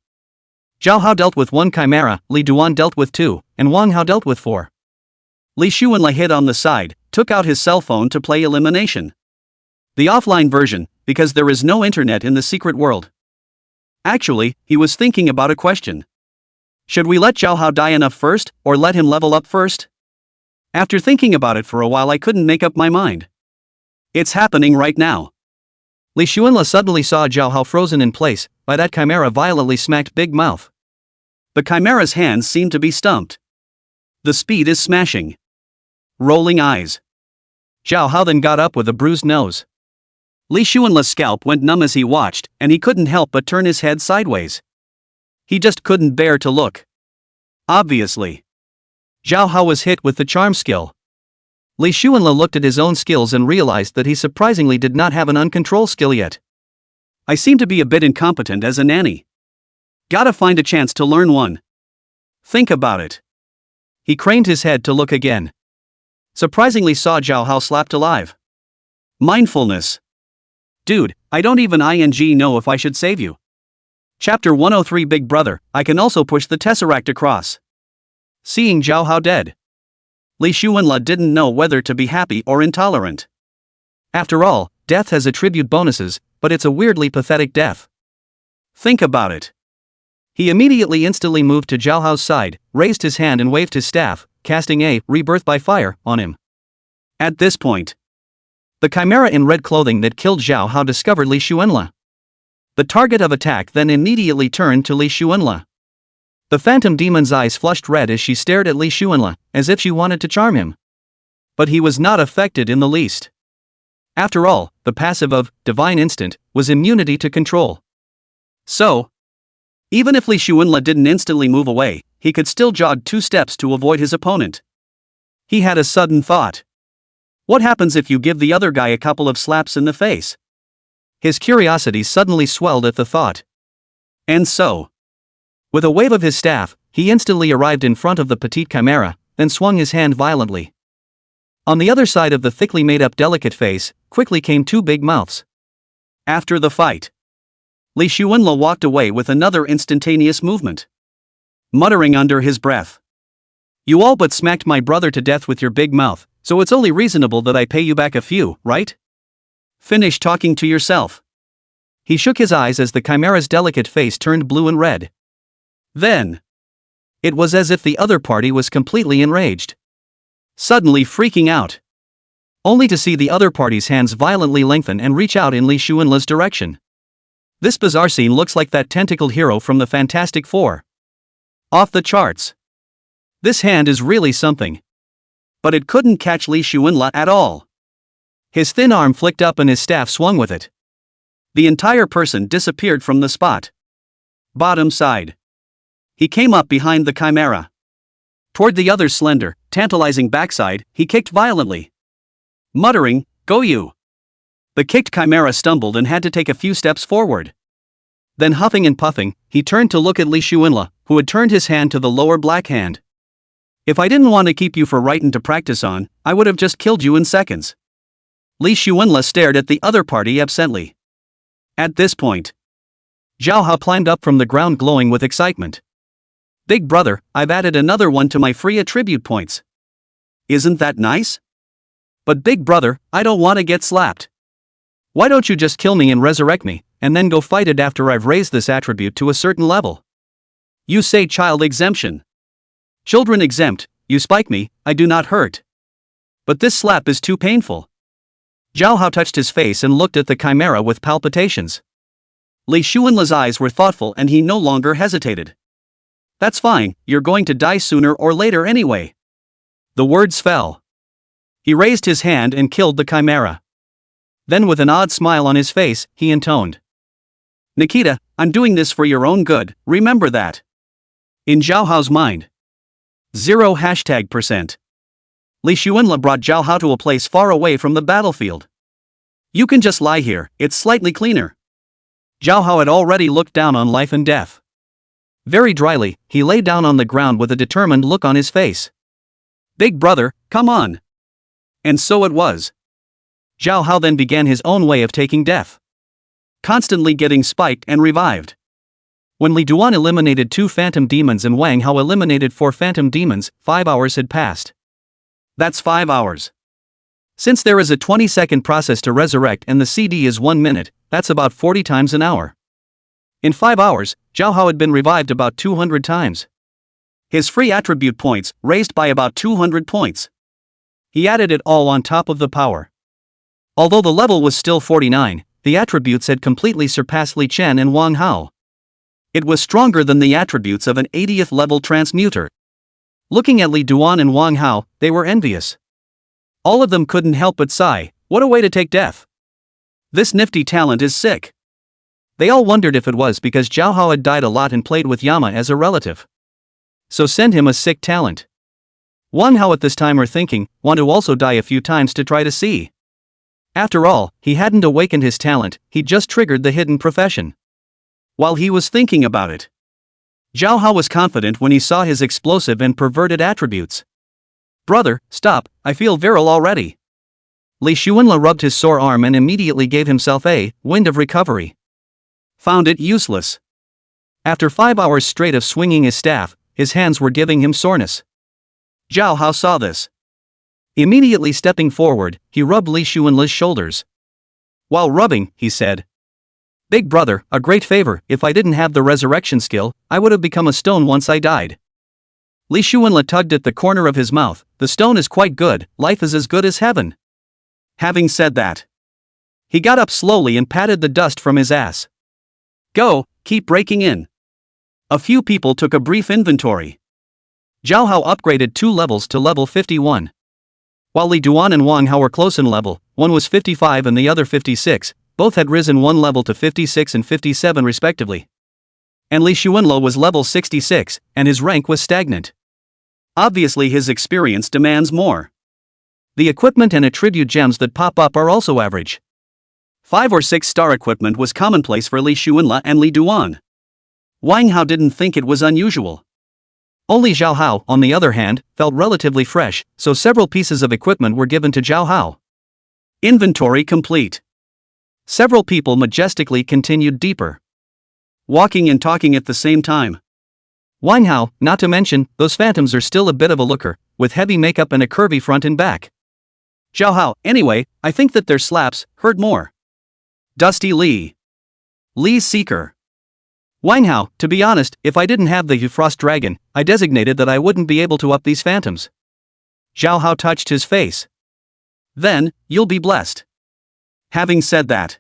Zhao Hao dealt with 1 chimera, Li Duan dealt with 2, and Wang Hao dealt with 4. Li Xuanla hid on the side, took out his cell phone to play elimination. The offline version, because there is no internet in the secret world. Actually, he was thinking about a question. Should we let Zhao Hao die enough first, or let him level up first? After thinking about it for a while, I couldn't make up my mind. It's happening right now. Li Xuanla suddenly saw Zhao Hao frozen in place, by that chimera violently smacked Big Mouth. The chimera's hands seem to be stumped. The speed is smashing. Rolling eyes. Zhao Hao then got up with a bruised nose. Li Xuanla's scalp went numb as he watched, and he couldn't help but turn his head sideways. He just couldn't bear to look. Obviously, Zhao Hao was hit with the charm skill. Li Xuanla looked at his own skills and realized that he surprisingly did not have an uncontrol skill yet. I seem to be a bit incompetent as a nanny. Gotta find a chance to learn one. Think about it. He craned his head to look again. Surprisingly saw Zhao Hao slapped alive. Mindfulness. Dude, I don't even know if I should save you. Chapter 103 Big Brother, I can also push the Tesseract across. Seeing Zhao Hao dead, Li Xuanla didn't know whether to be happy or intolerant. After all, death has attribute bonuses, but it's a weirdly pathetic death. Think about it. He immediately instantly moved to Zhao Hao's side, raised his hand and waved his staff, casting a rebirth by fire on him. At this point, the chimera in red clothing that killed Zhao Hao discovered Li Xuanla. The target of attack then immediately turned to Li Xuanla. The phantom demon's eyes flushed red as she stared at Li Xuanla, as if she wanted to charm him. But he was not affected in the least. After all, the passive of Divine Instant was immunity to control. So, even if Li Xuanla didn't instantly move away, he could still jog 2 steps to avoid his opponent. He had a sudden thought. What happens if you give the other guy a couple of slaps in the face? His curiosity suddenly swelled at the thought. And so, with a wave of his staff, he instantly arrived in front of the petite chimera, then swung his hand violently. On the other side of the thickly made-up delicate face, quickly came 2 big mouths. After the fight, Li Xuanla walked away with another instantaneous movement, muttering under his breath. You all but smacked my brother to death with your big mouth, so it's only reasonable that I pay you back a few, right? Finish talking to yourself. He shook his eyes as the chimera's delicate face turned blue and red. Then, it was as if the other party was completely enraged, suddenly freaking out, only to see the other party's hands violently lengthen and reach out in Li Xuanla's direction. This bizarre scene looks like that tentacled hero from the Fantastic Four. Off the charts. This hand is really something. But it couldn't catch Li Xuanla at all. His thin arm flicked up and his staff swung with it. The entire person disappeared from the spot. Bottom side. He came up behind the chimera. Toward the other's slender, tantalizing backside, he kicked violently, muttering, "Go you!" The kicked chimera stumbled and had to take a few steps forward. Then huffing and puffing, he turned to look at Li Xuanla, who had turned his hand to the lower black hand. If I didn't want to keep you for writing to practice on, I would have just killed you in seconds. Li Xuanla stared at the other party absently. At this point, Zhao Hao climbed up from the ground glowing with excitement. Big brother, I've added another one to my free attribute points. Isn't that nice? But big brother, I don't want to get slapped. Why don't you just kill me and resurrect me, and then go fight it after I've raised this attribute to a certain level? You say child exemption. Children exempt, you spike me, I do not hurt. But this slap is too painful. Zhao Hao touched his face and looked at the chimera with palpitations. Li Xuanla's eyes were thoughtful and he no longer hesitated. That's fine, you're going to die sooner or later anyway. The words fell. He raised his hand and killed the chimera. Then with an odd smile on his face, he intoned. Nikita, I'm doing this for your own good, remember that. In Zhao Hao's mind. 0%. Li Xuanla brought Zhao Hao to a place far away from the battlefield. You can just lie here, it's slightly cleaner. Zhao Hao had already looked down on life and death. Very dryly, he lay down on the ground with a determined look on his face. Big brother, come on. And so it was. Zhao Hao then began his own way of taking death. Constantly getting spiked and revived. When Li Duan eliminated 2 phantom demons and Wang Hao eliminated 4 phantom demons, 5 hours had passed. That's 5 hours. Since there is a 20-second process to resurrect and the CD is 1 minute, that's about 40 times an hour. In 5 hours, Zhao Hao had been revived about 200 times. His free attribute points raised by about 200 points. He added it all on top of the power. Although the level was still 49, the attributes had completely surpassed Li Chen and Wang Hao. It was stronger than the attributes of an 80th level transmuter. Looking at Li Duan and Wang Hao, they were envious. All of them couldn't help but sigh, what a way to take death. This nifty talent is sick. They all wondered if it was because Zhao Hao had died a lot and played with Yama as a relative. So send him a sick talent. Wang Hao at this time were thinking, want to also die a few times to try to see. After all, he hadn't awakened his talent, he just triggered the hidden profession. While he was thinking about it, Zhao Hao was confident when he saw his explosive and perverted attributes. Brother, stop, I feel virile already. Li Xuanla rubbed his sore arm and immediately gave himself a wind of recovery. Found it useless. After 5 hours straight of swinging his staff, his hands were giving him soreness. Zhao Hao saw this. Immediately stepping forward, he rubbed Li Xuanla's shoulders. While rubbing, he said, Big brother, a great favor, if I didn't have the resurrection skill, I would have become a stone once I died. Li Xuanla tugged at the corner of his mouth, the stone is quite good, life is as good as heaven. Having said that, he got up slowly and patted the dust from his ass. Go, keep breaking in. A few people took a brief inventory. Zhao Hao upgraded 2 levels to level 51. While Li Duan and Wang Hao were close in level, one was 55 and the other 56, both had risen 1 level to 56 and 57 respectively. And Li Xuanla was level 66, and his rank was stagnant. Obviously his experience demands more. The equipment and attribute gems that pop up are also average. 5 or 6 star equipment was commonplace for Li Xuanla and Li Duan. Wang Hao didn't think it was unusual. Only Zhao Hao, on the other hand, felt relatively fresh, so several pieces of equipment were given to Zhao Hao. Inventory complete. Several people majestically continued deeper. Walking and talking at the same time. Wang Hao, not to mention, those phantoms are still a bit of a looker, with heavy makeup and a curvy front and back. Zhao Hao, anyway, I think that their slaps hurt more. Dusty Li. Li's Seeker. Wang Hao, to be honest, if I didn't have the Frost Dragon, I designated that I wouldn't be able to up these phantoms. Zhao Hao touched his face. Then, you'll be blessed. Having said that,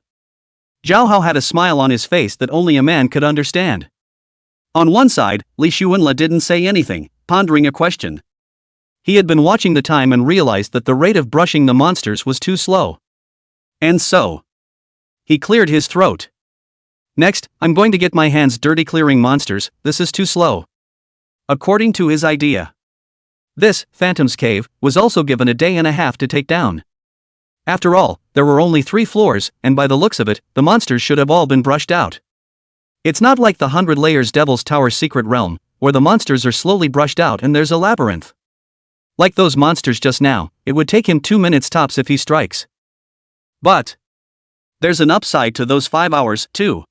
Zhao Hao had a smile on his face that only a man could understand. On one side, Li Xuanla didn't say anything, pondering a question. He had been watching the time and realized that the rate of brushing the monsters was too slow. And so, he cleared his throat. Next, I'm going to get my hands dirty clearing monsters, this is too slow. According to his idea, this, Phantom's Cave, was also given a day and a half to take down. After all, there were only 3 floors, and by the looks of it, the monsters should have all been brushed out. It's not like the 100 Layers Devil's Tower Secret Realm, where the monsters are slowly brushed out and there's a labyrinth. Like those monsters just now, it would take him 2 minutes tops if he strikes. But there's an upside to those 5 hours, too.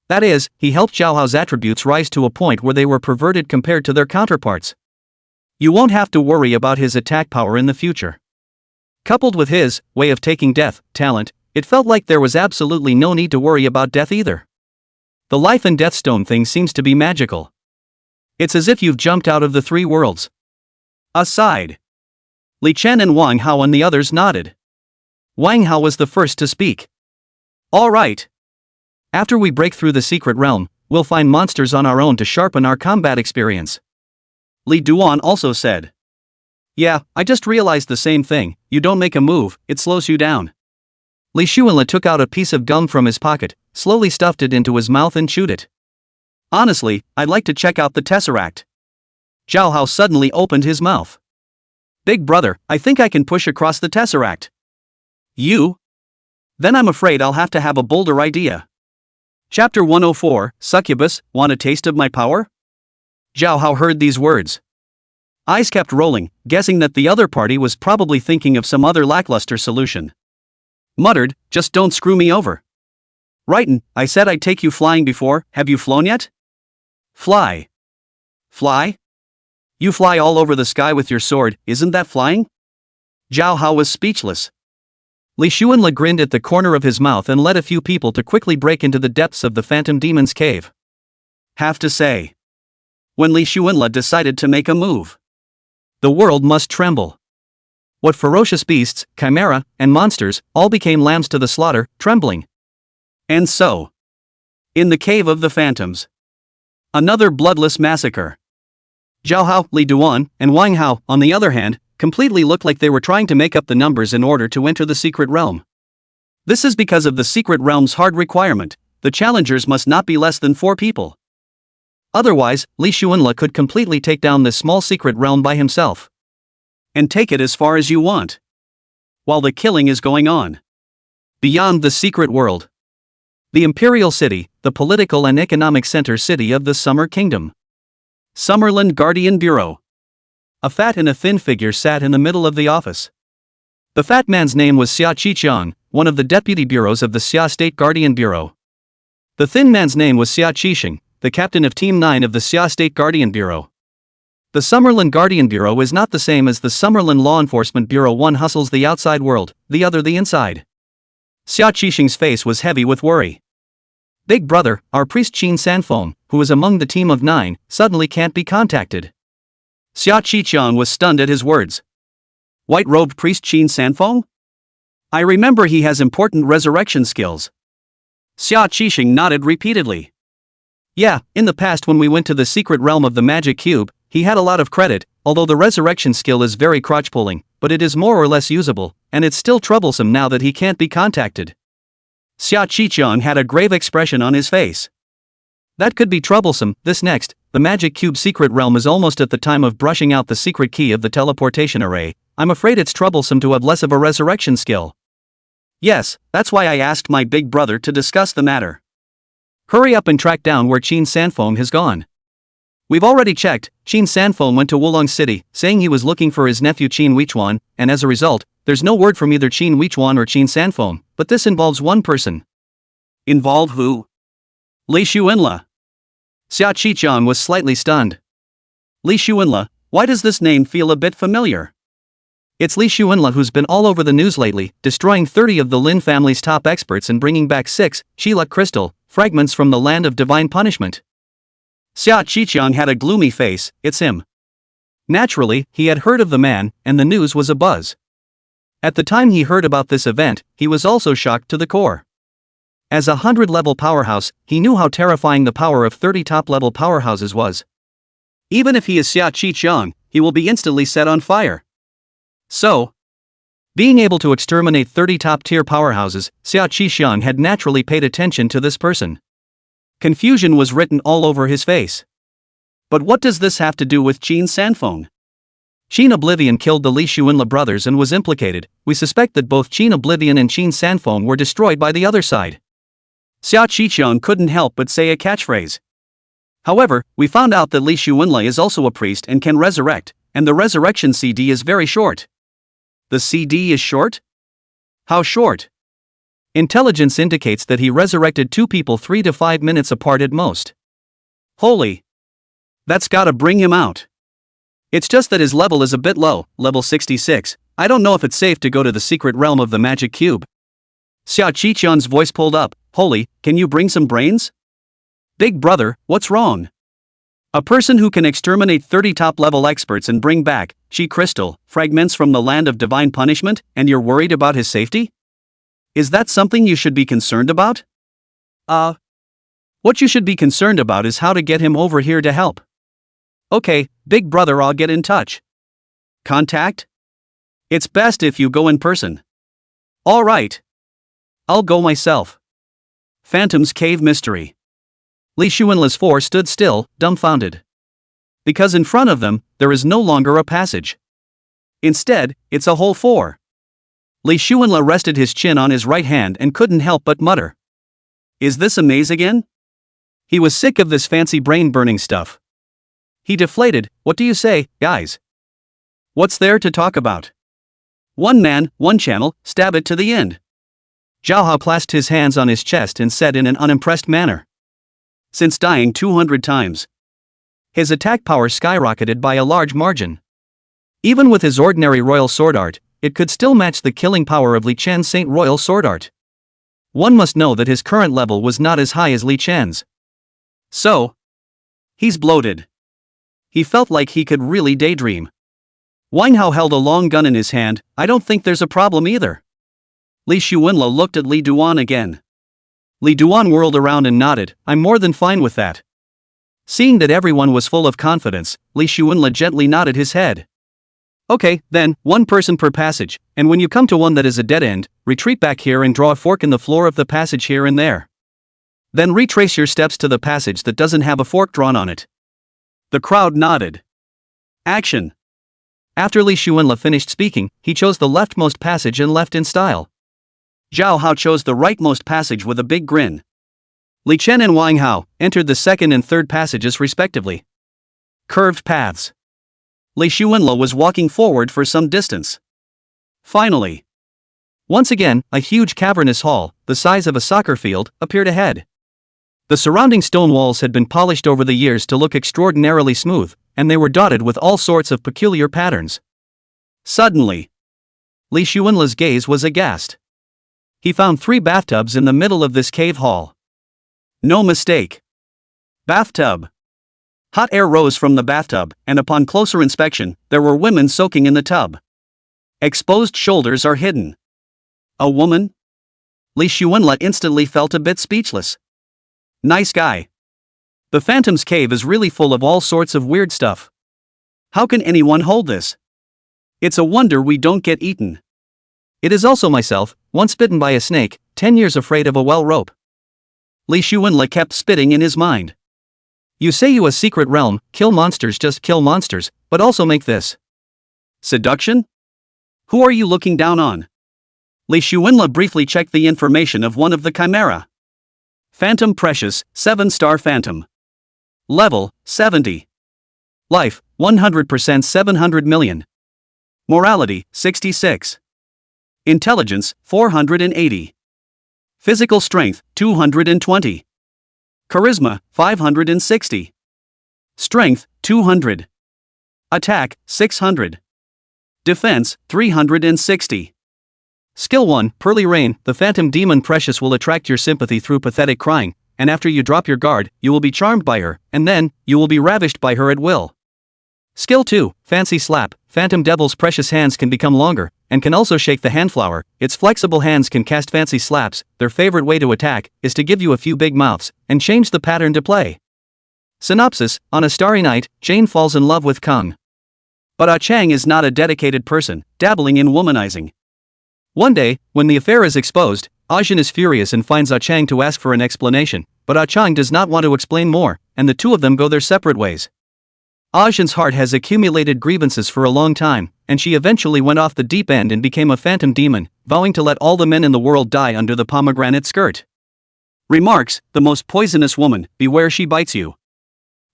That is, he helped Zhao Hao's attributes rise to a point where they were perverted compared to their counterparts. You won't have to worry about his attack power in the future. Coupled with his way of taking death talent, it felt like there was absolutely no need to worry about death either. The life and death stone thing seems to be magical. It's as if you've jumped out of the 3 worlds. Aside. Li Chen and Wang Hao and the others nodded. Wang Hao was the first to speak. All right. After we break through the secret realm, we'll find monsters on our own to sharpen our combat experience. Li Duan also said. Yeah, I just realized the same thing. You don't make a move, it slows you down. Li Shuanla took out a piece of gum from his pocket, slowly stuffed it into his mouth and chewed it. Honestly, I'd like to check out the Tesseract. Zhao Hao suddenly opened his mouth. Big brother, I think I can push across the Tesseract. You? Then I'm afraid I'll have to have a bolder idea. Chapter 104, Succubus, want a taste of my power? Zhao Hao heard these words. Eyes kept rolling, guessing that the other party was probably thinking of some other lackluster solution. Muttered, just don't screw me over. Rightin', I said I'd take you flying before, have you flown yet? Fly. Fly? You fly all over the sky with your sword, isn't that flying? Zhao Hao was speechless. Li Shuanla grinned at the corner of his mouth and led a few people to quickly break into the depths of the Phantom Demon's cave. Have to say. When Li Shuanla decided to make a move, the world must tremble. What ferocious beasts, chimera, and monsters, all became lambs to the slaughter, trembling. And so, in the cave of the phantoms, another bloodless massacre. Zhao Hao, Li Duan, and Wang Hao, on the other hand, completely looked like they were trying to make up the numbers in order to enter the secret realm. This is because of the secret realm's hard requirement: the challengers must not be less than 4 people. Otherwise, Li Shuanla could completely take down this small secret realm by himself. And take it as far as you want, while the killing is going on. Beyond the secret world, the Imperial City, the political and economic center city of the Summer Kingdom. Summerland Guardian Bureau. A fat and a thin figure sat in the middle of the office. The fat man's name was Xia Qiqiang, one of the deputy bureaus of the Xia State Guardian Bureau. The thin man's name was Xia Qixing, the captain of Team 9 of the Xia State Guardian Bureau. The Summerland Guardian Bureau is not the same as the Summerland Law Enforcement Bureau. One hustles the outside world, the other the inside. Xia Qixing's face was heavy with worry. Big brother, our priest Qin Sanfeng, who is among the team of 9, suddenly can't be contacted. Xia Qiqiang was stunned at his words. White-robed priest Qin Sanfeng? I remember he has important resurrection skills. Xia Qixing nodded repeatedly. Yeah, in the past when we went to the secret realm of the magic cube, he had a lot of credit, although the resurrection skill is very crotch-pulling, but it is more or less usable, and it's still troublesome now that he can't be contacted. Xia Qiqiang had a grave expression on his face. That could be troublesome. This next, the magic cube secret realm is almost at the time of brushing out the secret key of the teleportation array. I'm afraid it's troublesome to have less of a resurrection skill. Yes, that's why I asked my big brother to discuss the matter. Hurry up and track down where Qin Sanfeng has gone. We've already checked. Qin Sanfeng went to Wulong City, saying he was looking for his nephew Qin Weichuan, and as a result, there's no word from either Qin Weichuan or Qin Sanfeng, but this involves one person. Involve who? Li Shuanla. Xia Qiqiang was slightly stunned. Li Shuanla, why does this name feel a bit familiar? It's Li Shuanla who's been all over the news lately, destroying 30 of the Lin family's top experts and bringing back 6 Shilak crystal fragments from the land of divine punishment. Xia Qiqiang had a gloomy face. It's him. Naturally, he had heard of the man, and the news was abuzz. At the time he heard about this event, he was also shocked to the core. As a 100-level powerhouse, he knew how terrifying the power of 30 top-level powerhouses was. Even if he is Xia Qiqiang, he will be instantly set on fire. So, being able to exterminate 30 top-tier powerhouses, Xia Qiqiang had naturally paid attention to this person. Confusion was written all over his face. But what does this have to do with Qin Sanfeng? Qin Oblivion killed the Li Shuanla brothers and was implicated. We suspect that both Qin Oblivion and Qin Sanfeng were destroyed by the other side. Xia Qiqiang couldn't help but say a catchphrase. However, we found out that Li Shuanla is also a priest and can resurrect, and the resurrection CD is very short. The CD is short? How short? Intelligence indicates that he resurrected 2 people 3 to 5 minutes apart at most. Holy! That's gotta bring him out. It's just that his level is a bit low, level 66. I don't know if it's safe to go to the secret realm of the magic cube. Xia Qiqiang's voice pulled up. Holy, can you bring some brains? Big brother, what's wrong? A person who can exterminate 30 top-level experts and bring back Qi crystal fragments from the land of divine punishment, and you're worried about his safety? Is that something you should be concerned about? What you should be concerned about is how to get him over here to help. Okay, big brother, I'll get in touch. Contact? It's best if you go in person. Alright. I'll go myself. Phantom's Cave Mystery. Li Xuanla's four stood still, dumbfounded. Because in front of them, there is no longer a passage. Instead, it's a whole four. Li Xuanla rested his chin on his right hand and couldn't help but mutter. Is this a maze again? He was sick of this fancy brain-burning stuff. He deflated. What do you say, guys? What's there to talk about? One man, one channel, stab it to the end. Zhao Hao clasped his hands on his chest and said in an unimpressed manner. Since dying 200 times, his attack power skyrocketed by a large margin. Even with his ordinary royal sword art, it could still match the killing power of Li Chen's Saint Royal sword art. One must know that his current level was not as high as Li Chen's. So, he's bloated. He felt like he could really daydream. Wang Hao held a long gun in his hand. I don't think there's a problem either. Li Xuanla looked at Li Duan again. Li Duan whirled around and nodded. I'm more than fine with that. Seeing that everyone was full of confidence, Li Xuanla gently nodded his head. Okay, then, one person per passage, and when you come to one that is a dead end, retreat back here and draw a fork in the floor of the passage here and there. Then retrace your steps to the passage that doesn't have a fork drawn on it. The crowd nodded. Action. After Li Xuanla finished speaking, he chose the leftmost passage and left in style. Zhao Hao chose the rightmost passage with a big grin. Li Chen and Wang Hao entered the second and third passages respectively. Curved paths. Li Xuanla was walking forward for some distance. Finally, once again, a huge cavernous hall, the size of a soccer field, appeared ahead. The surrounding stone walls had been polished over the years to look extraordinarily smooth, and they were dotted with all sorts of peculiar patterns. Suddenly, Li Xuanla's gaze was aghast. He found 3 bathtubs in the middle of this cave hall. No mistake. Bathtub. Hot air rose from the bathtub, and upon closer inspection, there were women soaking in the tub. Exposed shoulders are hidden. A woman? Li Xuanla instantly felt a bit speechless. Nice guy. The Phantom's Cave is really full of all sorts of weird stuff. How can anyone hold this? It's a wonder we don't get eaten. It is also myself, once bitten by a snake, 10 years afraid of a well rope. Li Xuanla kept spitting in his mind. You say you a secret realm, kill monsters, just kill monsters, but also make this. Seduction? Who are you looking down on? Li Xuanla briefly checked the information of one of the chimera. Phantom Precious, 7-star Phantom. Level, 70. Life, 100% 700 million. Morality, 66. Intelligence, 480. Physical strength, 220. Charisma, 560. Strength, 200. Attack, 600. Defense, 360. Skill 1, Pearly Rain. The Phantom Demon Precious will attract your sympathy through pathetic crying, and after you drop your guard, you will be charmed by her, and then, you will be ravished by her at will. Skill 2, Fancy Slap. Phantom Devil's precious hands can become longer, and can also shake the handflower. Its flexible hands can cast fancy slaps. Their favorite way to attack is to give you a few big mouths, and change the pattern to play. Synopsis: on a starry night, Jane falls in love with Kung. But Ah Chang is not a dedicated person, dabbling in womanizing. One day, when the affair is exposed, Ah Jin is furious and finds Ah Chang to ask for an explanation, but Ah Chang does not want to explain more, and the two of them go their separate ways. Ah Jin's heart has accumulated grievances for a long time, and she eventually went off the deep end and became a phantom demon, vowing to let all the men in the world die under the pomegranate skirt. Remarks: the most poisonous woman, beware she bites you.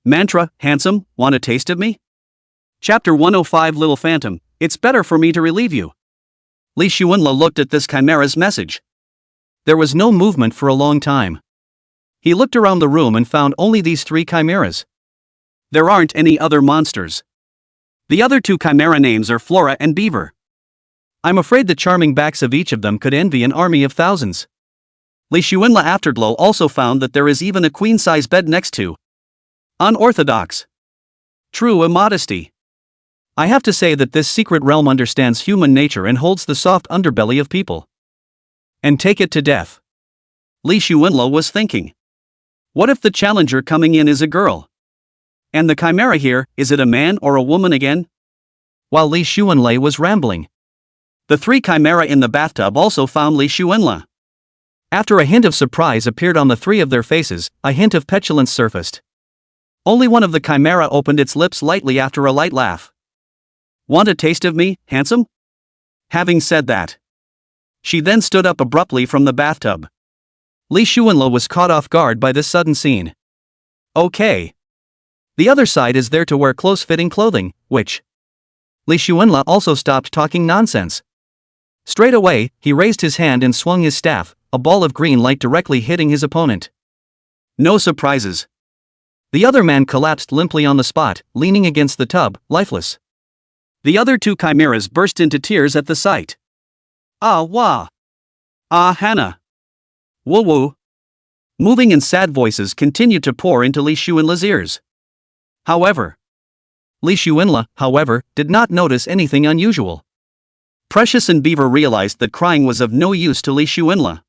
Mantra: handsome, want a taste of me? Chapter 105 Little Phantom, it's better for me to relieve you. Li Xuanla looked at this chimera's message. There was no movement for a long time. He looked around the room and found only these 3 chimeras. There aren't any other monsters. The other 2 chimera names are Flora and Beaver. I'm afraid the charming backs of each of them could envy an army of thousands. Li Xuanla Afterglow also found that there is even a queen-size bed next to. Unorthodox. True immodesty. I have to say that this secret realm understands human nature and holds the soft underbelly of people. And take it to death. Li Xuanla was thinking. What if the challenger coming in is a girl? And the chimera here, is it a man or a woman again? While Li Xuanlei was rambling, The three chimera in the bathtub also found Li Xuanle. after a hint of surprise appeared on the three of their faces, a hint of petulance surfaced. Only one of the chimera opened its lips lightly after a light laugh. Want a taste of me, handsome? Having said that, she then stood up abruptly from the bathtub. Li Xuanlei was caught off guard by this sudden scene. Okay. The other side is there to wear close-fitting clothing, which... Li Xuanlei also stopped talking nonsense. Straight away, he raised his hand and swung his staff, a ball of green light directly hitting his opponent. No surprises. The other man collapsed limply on the spot, leaning against the tub, lifeless. The other two chimeras burst into tears at the sight. Ah wah. Ah Hannah. Woo woo. Moving and sad voices continued to pour into Li Xuanle's ears. Li Xuanlei, however, did not notice anything unusual. Precious and Beaver realized that crying was of no use to Li Xuanle.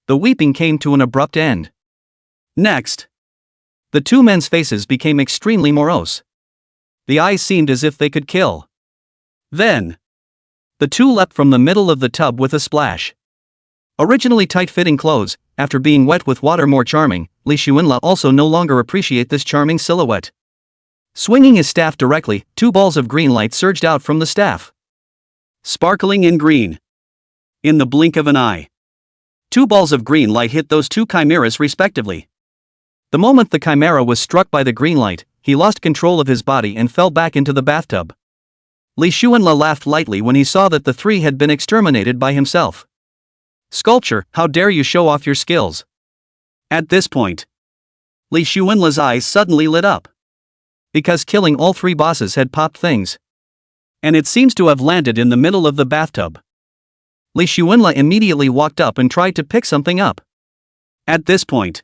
The weeping came to an abrupt end. Next, the two men's faces became extremely morose. The eyes seemed as if they could kill. then, The two leapt from the middle of the tub with a splash. Originally tight-fitting clothes, after being wet with water more charming, Li Xuanlei also no longer appreciate this charming silhouette. Swinging his staff directly, two balls of green light surged out from the staff. sparkling in green. In the blink of an eye, two balls of green light hit those two chimeras respectively. The moment the chimera was struck by the green light, he lost control of his body and fell back into the bathtub. Li Xuanlei laughed lightly when he saw that the three had been exterminated by himself. Sculpture, how dare you show off your skills? At this point, Li Xuanle's eyes suddenly lit up. Because killing all three bosses had popped things. And it seems to have landed in the middle of the bathtub. Li Xuanlei immediately walked up and tried to pick something up. At this point,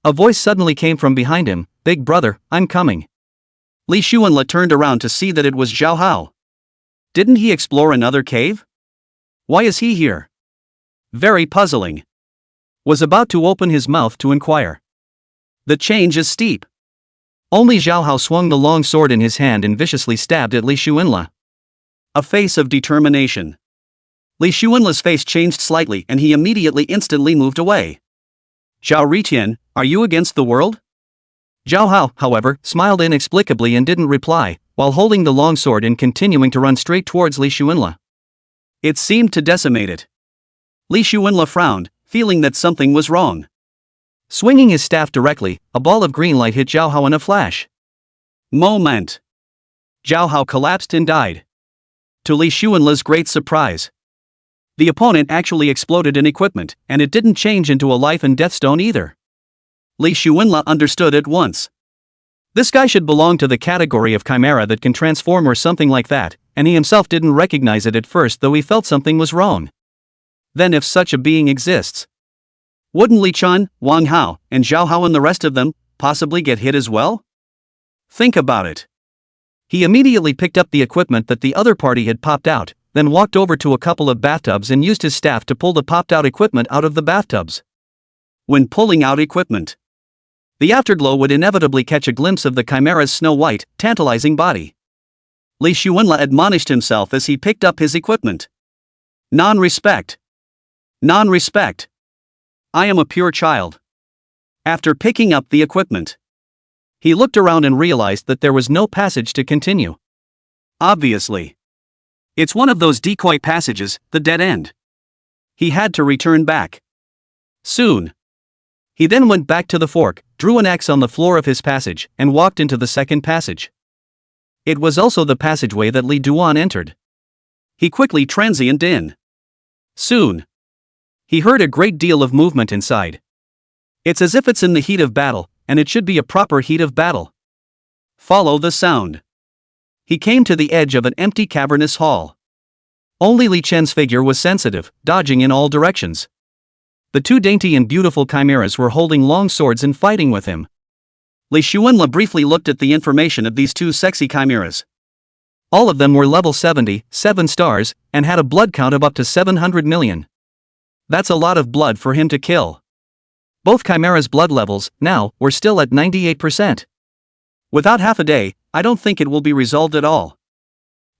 a voice suddenly came from behind him, "Big brother, I'm coming." Li Xuanle turned around to see that it was Zhao Hao. Didn't he explore another cave? Why is he here? Very puzzling. Was about to open his mouth to inquire. The change is steep. Only Zhao Hao swung the long sword in his hand and viciously stabbed at Li Xuanlei. A face of determination. Li Xuanle's face changed slightly and he instantly moved away. Zhao Riqian, are you against the world? Zhao Hao, however, smiled inexplicably and didn't reply, while holding the long sword and continuing to run straight towards Li Xuanlei. It seemed to decimate it. Li Xuanlei frowned, feeling that something was wrong. Swinging his staff directly, a ball of green light hit Zhao Hao in a flash. Moment. Zhao Hao collapsed and died. To Li Xuanlei's great surprise, the opponent actually exploded in equipment, and it didn't change into a life and death stone either. Li Xuanlei understood at once. This guy should belong to the category of chimera that can transform or something like that, and he himself didn't recognize it at first, though he felt something was wrong. Then if such a being exists, wouldn't Li Chun, Wang Hao, and Zhao Hao and the rest of them possibly get hit as well? Think about it. He immediately picked up the equipment that the other party had popped out, then walked over to a couple of bathtubs and used his staff to pull the popped out equipment out of the bathtubs. When pulling out equipment, the afterglow would inevitably catch a glimpse of the chimera's snow-white, tantalizing body. Li Xuanlei admonished himself as he picked up his equipment. Non-respect. Non-respect. I am a pure child. After picking up the equipment, he looked around and realized that there was no passage to continue. Obviously, it's one of those decoy passages, the dead end. He had to return back. Soon. He then went back to the fork, drew an axe on the floor of his passage, and walked into the second passage. It was also the passageway that Li Duan entered. He quickly transiented in. Soon. He heard a great deal of movement inside. It's as if it's in the heat of battle, and it should be a proper heat of battle. Follow the sound. He came to the edge of an empty cavernous hall. Only Li Chen's figure was sensitive, dodging in all directions. The two dainty and beautiful chimeras were holding long swords and fighting with him. Li Xuanlei briefly looked at the information of these two sexy chimeras. All of them were level 70, 7 stars, and had a blood count of up to 700 million. That's a lot of blood for him to kill. Both Chimera's blood levels, now, were still at 98%. Without half a day, I don't think it will be resolved at all.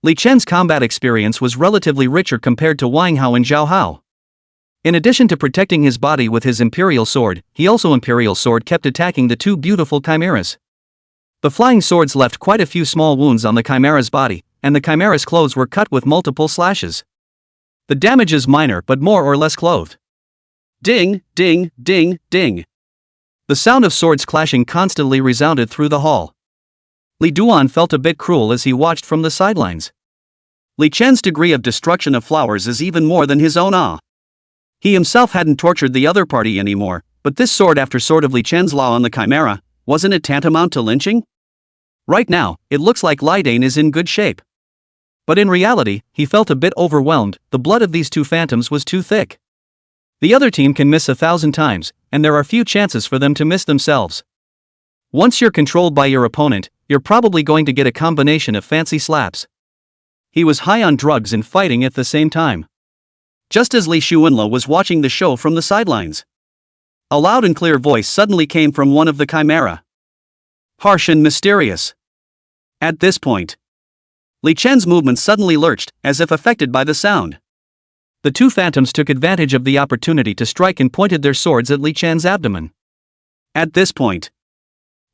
Li Chen's combat experience was relatively richer compared to Wang Hao and Zhao Hao. In addition to protecting his body with his Imperial Sword, he also Imperial Sword kept attacking the two beautiful chimeras. The flying swords left quite a few small wounds on the chimera's body, and the chimera's clothes were cut with multiple slashes. The damage is minor but more or less clothed. Ding, ding, ding, ding. The sound of swords clashing constantly resounded through the hall. Li Duan felt a bit cruel as he watched from the sidelines. Li Chen's degree of destruction of flowers is even more than his own awe. He himself hadn't tortured the other party anymore, but this sword after sword of Li Chen's law on the chimera, wasn't it tantamount to lynching? Right now, it looks like Li Dane is in good shape. But in reality, he felt a bit overwhelmed. The blood of these two phantoms was too thick. The other team can miss 1,000 times, and there are few chances for them to miss themselves. Once you're controlled by your opponent, you're probably going to get a combination of fancy slaps. He was high on drugs and fighting at the same time. Just as Li Xuanle was watching the show from the sidelines, a loud and clear voice suddenly came from one of the chimera. Harsh and mysterious. At this point, Li Chen's movements suddenly lurched, as if affected by the sound. The two phantoms took advantage of the opportunity to strike and pointed their swords at Li Chen's abdomen. At this point,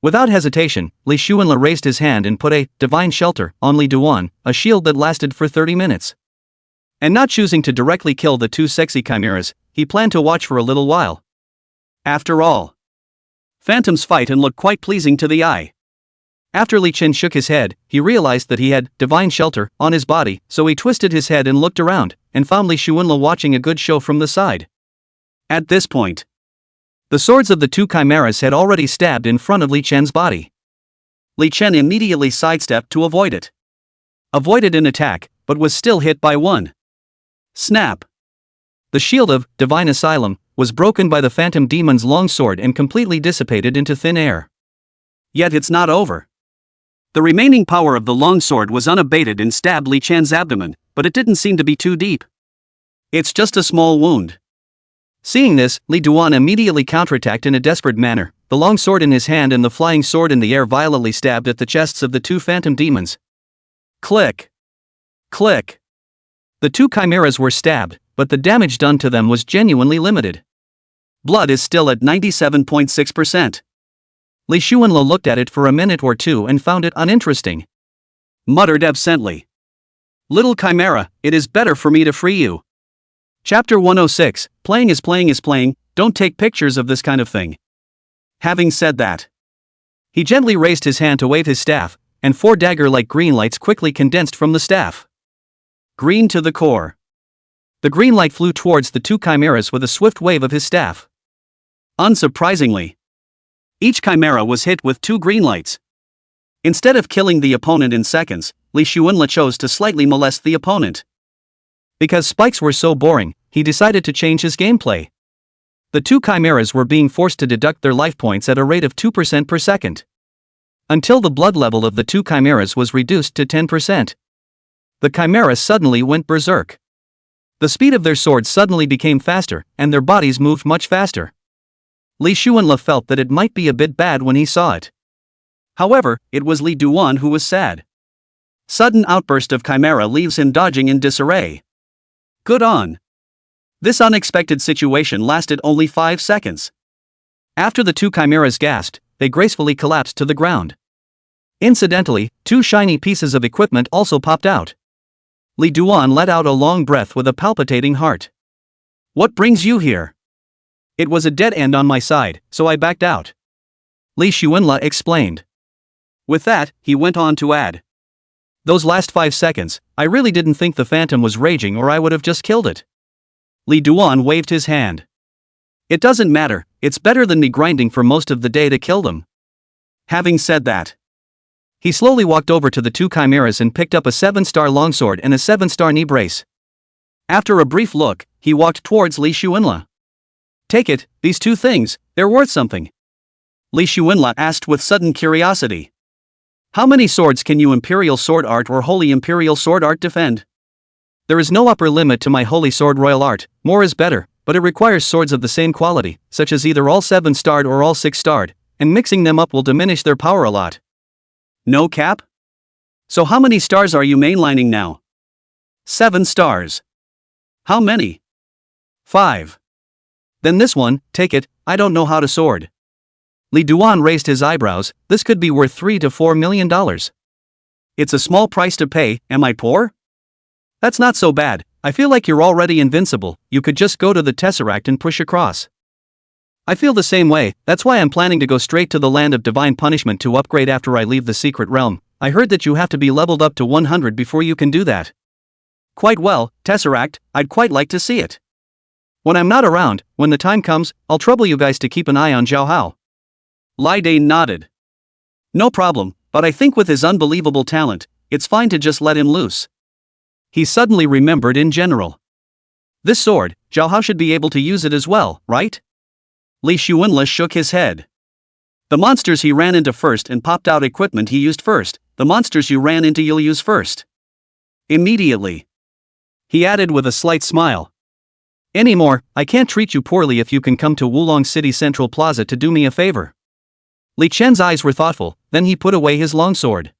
without hesitation, Li Xuanle raised his hand and put a divine shelter on Li Duan, a shield that lasted for 30 minutes. And not choosing to directly kill the two sexy chimeras, he planned to watch for a little while. After all, phantoms fight and look quite pleasing to the eye. After Li Chen shook his head, he realized that he had divine shelter on his body, so he twisted his head and looked around, and found Li Xuanle watching a good show from the side. At this point, the swords of the two chimeras had already stabbed in front of Li Chen's body. Li Chen immediately sidestepped to avoid it. Avoided an attack, but was still hit by one. Snap! The shield of Divine Asylum was broken by the Phantom Demon's long sword and completely dissipated into thin air. Yet it's not over. The remaining power of the long sword was unabated and stabbed Li Chen's abdomen, but it didn't seem to be too deep. It's just a small wound. Seeing this, Li Duan immediately counterattacked in a desperate manner, the long sword in his hand and the flying sword in the air violently stabbed at the chests of the two phantom demons. Click! Click! The two chimeras were stabbed, but the damage done to them was genuinely limited. Blood is still at 97.6%. Li Xuanle looked at it for a minute or two and found it uninteresting. Muttered absently. Little chimera, it is better for me to free you. Chapter 106, Playing is playing is playing, don't take pictures of this kind of thing. Having said that, he gently raised his hand to wave his staff, and 4 dagger-like green lights quickly condensed from the staff. Green to the core. The green light flew towards the two chimeras with a swift wave of his staff. Unsurprisingly, each chimera was hit with 2 green lights. Instead of killing the opponent in seconds, Li Xuanle chose to slightly molest the opponent. Because spikes were so boring, he decided to change his gameplay. The two chimeras were being forced to deduct their life points at a rate of 2% per second. Until the blood level of the two chimeras was reduced to 10%. The chimeras suddenly went berserk. The speed of their swords suddenly became faster, and their bodies moved much faster. Li Xuanle felt that it might be a bit bad when he saw it. However, it was Li Duan who was sad. Sudden outburst of chimera leaves him dodging in disarray. Good on. This unexpected situation lasted only 5 seconds. After the two chimeras gasped, they gracefully collapsed to the ground. Incidentally, 2 shiny pieces of equipment also popped out. Li Duan let out a long breath with a palpitating heart. What brings you here? It was a dead end on my side, so I backed out. Li Xuanle explained. With that, he went on to add. Those last 5 seconds, I really didn't think the phantom was raging or I would have just killed it. Li Duan waved his hand. It doesn't matter, it's better than me grinding for most of the day to kill them. Having said that, he slowly walked over to the two chimeras and picked up a 7-star longsword and a 7-star knee brace. After a brief look, he walked towards Li Xuanle. Take it, these 2 things, they're worth something. Li Xuanle asked with sudden curiosity. How many swords can you Imperial Sword Art or Holy Imperial Sword Art defend? There is no upper limit to my Holy Sword Royal Art, more is better, but it requires swords of the same quality, such as either all 7-starred or all 6-starred, and mixing them up will diminish their power a lot. No cap? So how many stars are you mainlining now? 7 stars. How many? 5. Then this one, take it, I don't know how to sword. Lee Duan raised his eyebrows, this could be worth $3 to $4 million. It's a small price to pay, am I poor? That's not so bad, I feel like you're already invincible, you could just go to the Tesseract and push across. I feel the same way, that's why I'm planning to go straight to the land of divine punishment to upgrade after I leave the secret realm. I heard that you have to be leveled up to 100 before you can do that. Quite well, Tesseract, I'd quite like to see it. When I'm not around, when the time comes, I'll trouble you guys to keep an eye on Zhao Hao. Lai Dane nodded. No problem, but I think with his unbelievable talent, it's fine to just let him loose. He suddenly remembered in general. This sword, Zhao Hao should be able to use it as well, right? Li Xuanla shook his head. The monsters he ran into first and popped out equipment he used first, the monsters you ran into you'll use first. Immediately. He added with a slight smile. Anymore, I can't treat you poorly if you can come to Wulong City Central Plaza to do me a favor. Li Chen's eyes were thoughtful, then he put away his longsword.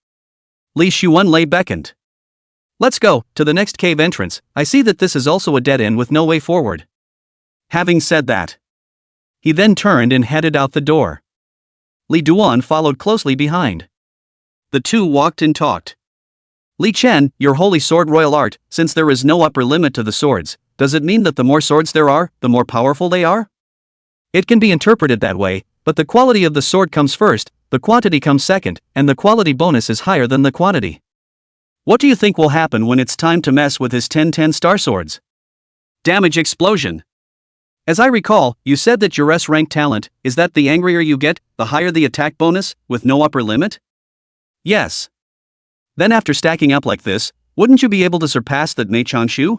Li Xuanlei beckoned. Let's go, to the next cave entrance, I see that this is also a dead end with no way forward. Having said that, he then turned and headed out the door. Li Duan followed closely behind. The two walked and talked. Li Chen, your holy sword royal art, since there is no upper limit to the swords, does it mean that the more swords there are, the more powerful they are? It can be interpreted that way, but the quality of the sword comes first, the quantity comes second, and the quality bonus is higher than the quantity. What do you think will happen when it's time to mess with his 10 star swords? Damage explosion. As I recall, you said that your S-rank talent, is that the angrier you get, the higher the attack bonus, with no upper limit? Yes. Then after stacking up like this, wouldn't you be able to surpass that Mei Changshu?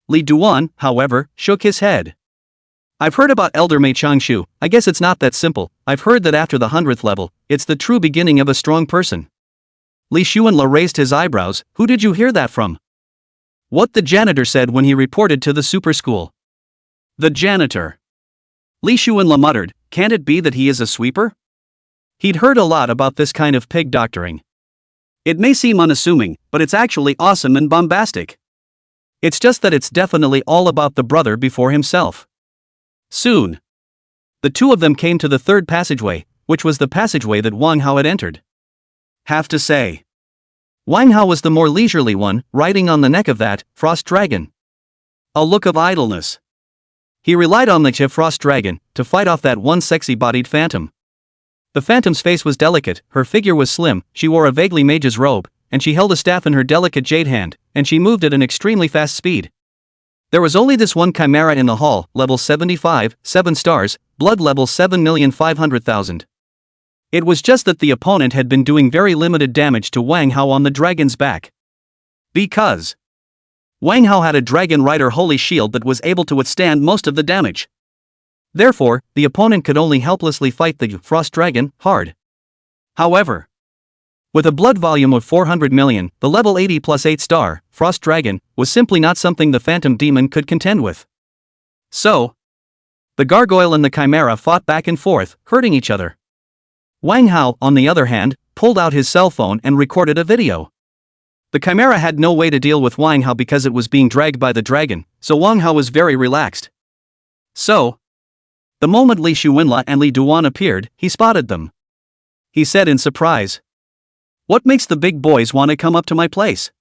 Li Duan, however, shook his head. I've heard about Elder Mei Changshu, I guess it's not that simple, I've heard that after the 100th level, it's the true beginning of a strong person. Li Xuanla raised his eyebrows, who did you hear that from? What the janitor said when he reported to the super school. The janitor. Li Xuanla muttered, can't it be that he is a sweeper? He'd heard a lot about this kind of pig doctoring. It may seem unassuming, but it's actually awesome and bombastic. It's just that it's definitely all about the brother before himself. Soon, the two of them came to the third passageway, which was the passageway that Wang Hao had entered. Have to say, Wang Hao was the more leisurely one, riding on the neck of that frost dragon. A look of idleness. He relied on the frost dragon to fight off that one sexy-bodied phantom. The phantom's face was delicate, her figure was slim, she wore a vaguely mage's robe, and she held a staff in her delicate jade hand, and she moved at an extremely fast speed. There was only this one chimera in the hall, level 75, 7 stars, blood level 7,500,000. It was just that the opponent had been doing very limited damage to Wang Hao on the dragon's back. Because Wang Hao had a dragon rider holy shield that was able to withstand most of the damage. Therefore, the opponent could only helplessly fight the frost dragon hard. However, with a blood volume of 400 million, the level 80 plus 8 star frost dragon was simply not something the phantom demon could contend with. So, the gargoyle and the chimera fought back and forth, hurting each other. Wang Hao, on the other hand, pulled out his cell phone and recorded a video. The chimera had no way to deal with Wang Hao because it was being dragged by the dragon, so Wang Hao was very relaxed. So, the moment Li Xuanla and Li Duan appeared, he spotted them. He said in surprise, "What makes the big boys want to come up to my place?"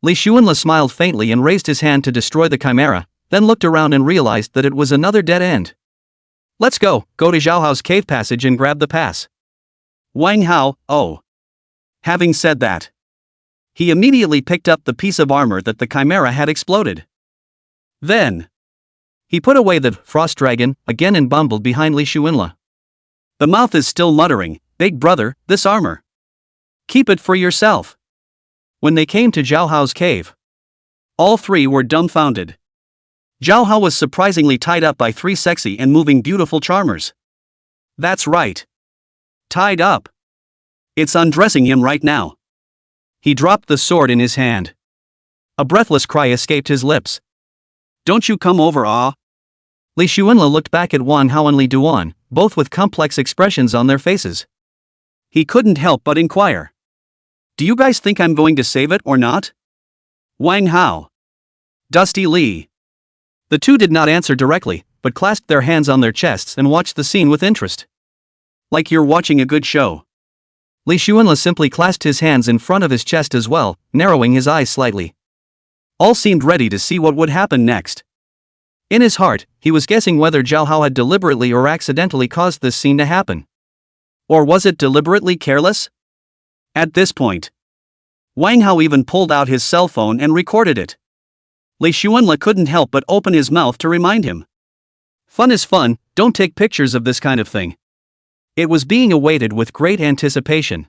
Li Xuanla smiled faintly and raised his hand to destroy the chimera, then looked around and realized that it was another dead end. "Let's go to Zhao Hao's cave passage and grab the pass." Wang Hao, oh. Having said that, he immediately picked up the piece of armor that the chimera had exploded. Then, he put away the frost dragon again and bumbled behind Li Xuanla. The mouth is still muttering, "Big brother, this armor. Keep it for yourself." When they came to Zhao Hao's cave, all three were dumbfounded. Zhao Hao was surprisingly tied up by three sexy and moving beautiful charmers. That's right. Tied up. It's undressing him right now. He dropped the sword in his hand. A breathless cry escaped his lips. Don't you come over, ah? Li Xuanla looked back at Wang Hao and Li Duan, both with complex expressions on their faces. He couldn't help but inquire. Do you guys think I'm going to save it or not? Wang Hao. Dusty Li. The two did not answer directly, but clasped their hands on their chests and watched the scene with interest. Like you're watching a good show. Li Xuanla simply clasped his hands in front of his chest as well, narrowing his eyes slightly. All seemed ready to see what would happen next. In his heart, he was guessing whether Zhao Hao had deliberately or accidentally caused this scene to happen. Or was it deliberately careless? At this point, Wang Hao even pulled out his cell phone and recorded it. Li Xuanla couldn't help but open his mouth to remind him. Fun is fun, don't take pictures of this kind of thing. It was being awaited with great anticipation.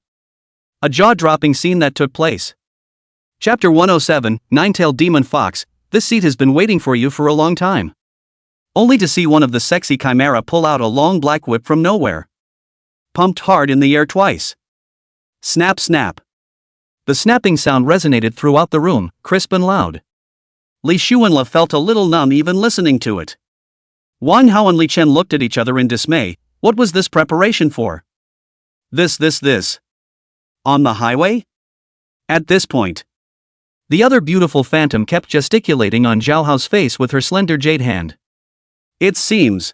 A jaw-dropping scene that took place. Chapter 107, Nine-Tailed Demon Fox, this seat has been waiting for you for a long time. Only to see one of the sexy chimera pull out a long black whip from nowhere. Pumped hard in the air twice. Snap snap. The snapping sound resonated throughout the room, crisp and loud. Li Xuanla felt a little numb even listening to it. Wang Hao and Li Chen looked at each other in dismay. What was this preparation for? This. On the highway? At this point, the other beautiful phantom kept gesticulating on Zhao Hao's face with her slender jade hand. It seems.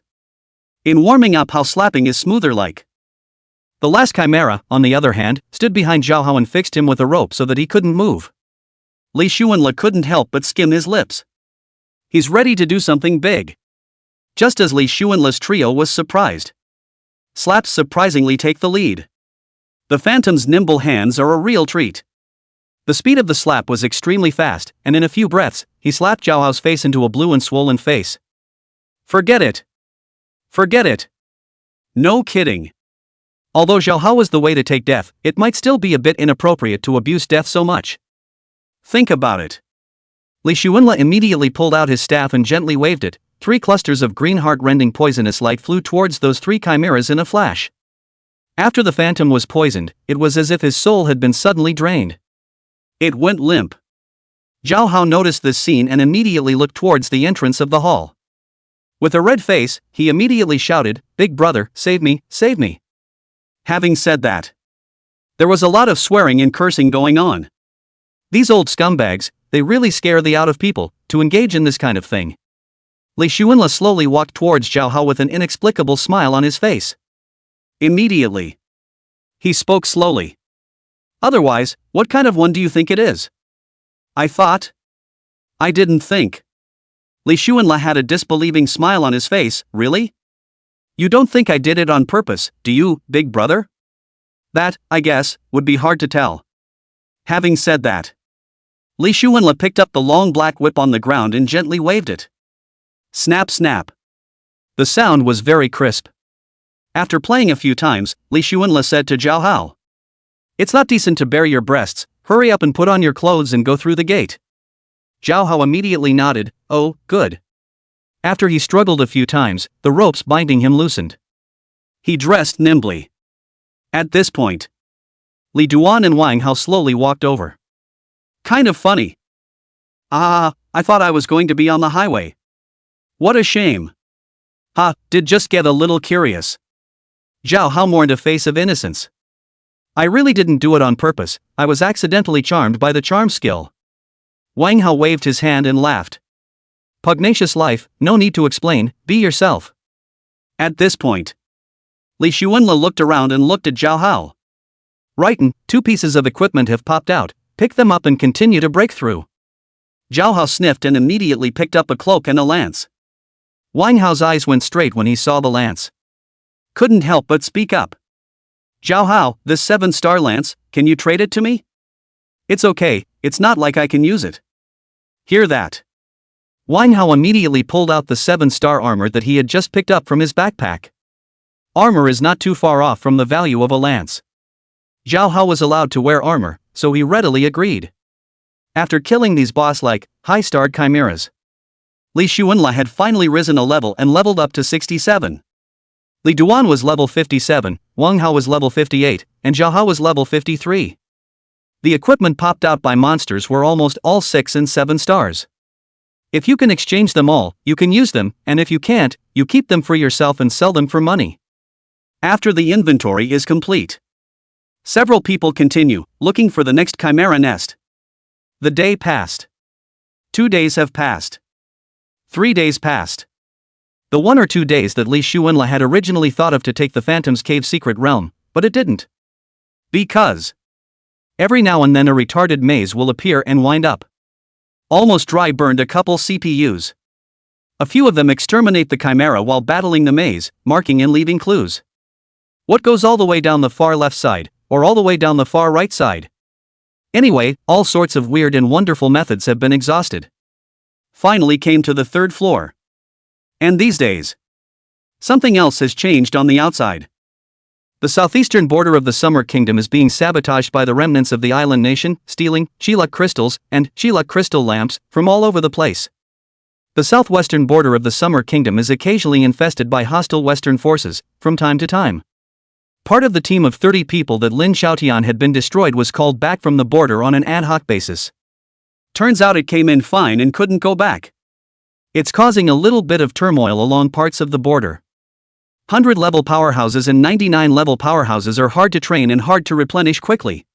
In warming up how slapping is smoother like. The last chimera, on the other hand, stood behind Zhao Hao and fixed him with a rope so that he couldn't move. Li Xuanla couldn't help but skim his lips. He's ready to do something big. Just as Li Xuanla's trio was surprised. Slaps surprisingly take the lead. The phantom's nimble hands are a real treat. The speed of the slap was extremely fast, and in a few breaths, he slapped Zhao Hao's face into a blue and swollen face. Forget it. No kidding. Although Zhao Hao was the way to take death, it might still be a bit inappropriate to abuse death so much. Think about it. Li Xuanla immediately pulled out his staff and gently waved it. 3 clusters of green heart-rending poisonous light flew towards those 3 chimeras in a flash. After the phantom was poisoned, it was as if his soul had been suddenly drained. It went limp. Zhao Hao noticed this scene and immediately looked towards the entrance of the hall. With a red face, he immediately shouted, "Big brother, save me, save me." Having said that, there was a lot of swearing and cursing going on. These old scumbags, they really scare the out of people, to engage in this kind of thing. Li Xuanla slowly walked towards Zhao Hao with an inexplicable smile on his face. Immediately, he spoke slowly. Otherwise, what kind of one do you think it is? I didn't think. Li Xuanla had a disbelieving smile on his face. Really? You don't think I did it on purpose, do you, big brother? That, I guess, would be hard to tell. Having said that, Li Xuanla picked up the long black whip on the ground and gently waved it. Snap snap. The sound was very crisp. After playing a few times, Li Xuanla said to Zhao Hao, "It's not decent to bare your breasts, hurry up and put on your clothes and go through the gate." Zhao Hao immediately nodded, "Oh, good." After he struggled a few times, the ropes binding him loosened. He dressed nimbly. At this point, Li Duan and Wang Hao slowly walked over. Kind of funny. I thought I was going to be on the highway. What a shame. Did just get a little curious. Zhao Hao mourned a face of innocence. I really didn't do it on purpose, I was accidentally charmed by the charm skill. Wang Hao waved his hand and laughed. Pugnacious life, no need to explain, be yourself. At this point, Li Xuanla looked around and looked at Zhao Hao. Rightin', 2 pieces of equipment have popped out, pick them up and continue to break through. Zhao Hao sniffed and immediately picked up a cloak and a lance. Wang Hao's eyes went straight when he saw the lance. Couldn't help but speak up. Zhao Hao, this 7-star lance, can you trade it to me? It's okay, it's not like I can use it. Hear that? Wang Hao immediately pulled out the 7-star armor that he had just picked up from his backpack. Armor is not too far off from the value of a lance. Zhao Hao was allowed to wear armor, so he readily agreed. After killing these boss-like, high-starred chimeras, Li Xuanla had finally risen a level and leveled up to 67. Li Duan was level 57, Wang Hao was level 58, and Zhao Hao was level 53. The equipment popped out by monsters were almost all 6 and 7 stars. If you can exchange them all, you can use them, and if you can't, you keep them for yourself and sell them for money. After the inventory is complete, several people continue, looking for the next chimera nest. The day passed. 2 days have passed. 3 days passed. The 1 or 2 days that Li Shuenla had originally thought of to take the Phantom's Cave secret realm, but it didn't. Because every now and then a retarded maze will appear and wind up. Almost dry burned a couple CPUs. A few of them exterminate the chimera while battling the maze, marking and leaving clues. What goes all the way down the far left side, or all the way down the far right side? Anyway, all sorts of weird and wonderful methods have been exhausted. Finally came to the 3rd floor. And these days, something else has changed on the outside. The southeastern border of the Summer Kingdom is being sabotaged by the remnants of the island nation, stealing Chiluk crystals and Chiluk crystal lamps from all over the place. The southwestern border of the Summer Kingdom is occasionally infested by hostile Western forces, from time to time. Part of the team of 30 people that Lin Xiaotian had been destroyed was called back from the border on an ad hoc basis. Turns out it came in fine and couldn't go back. It's causing a little bit of turmoil along parts of the border. 100-level powerhouses and 99-level powerhouses are hard to train and hard to replenish quickly.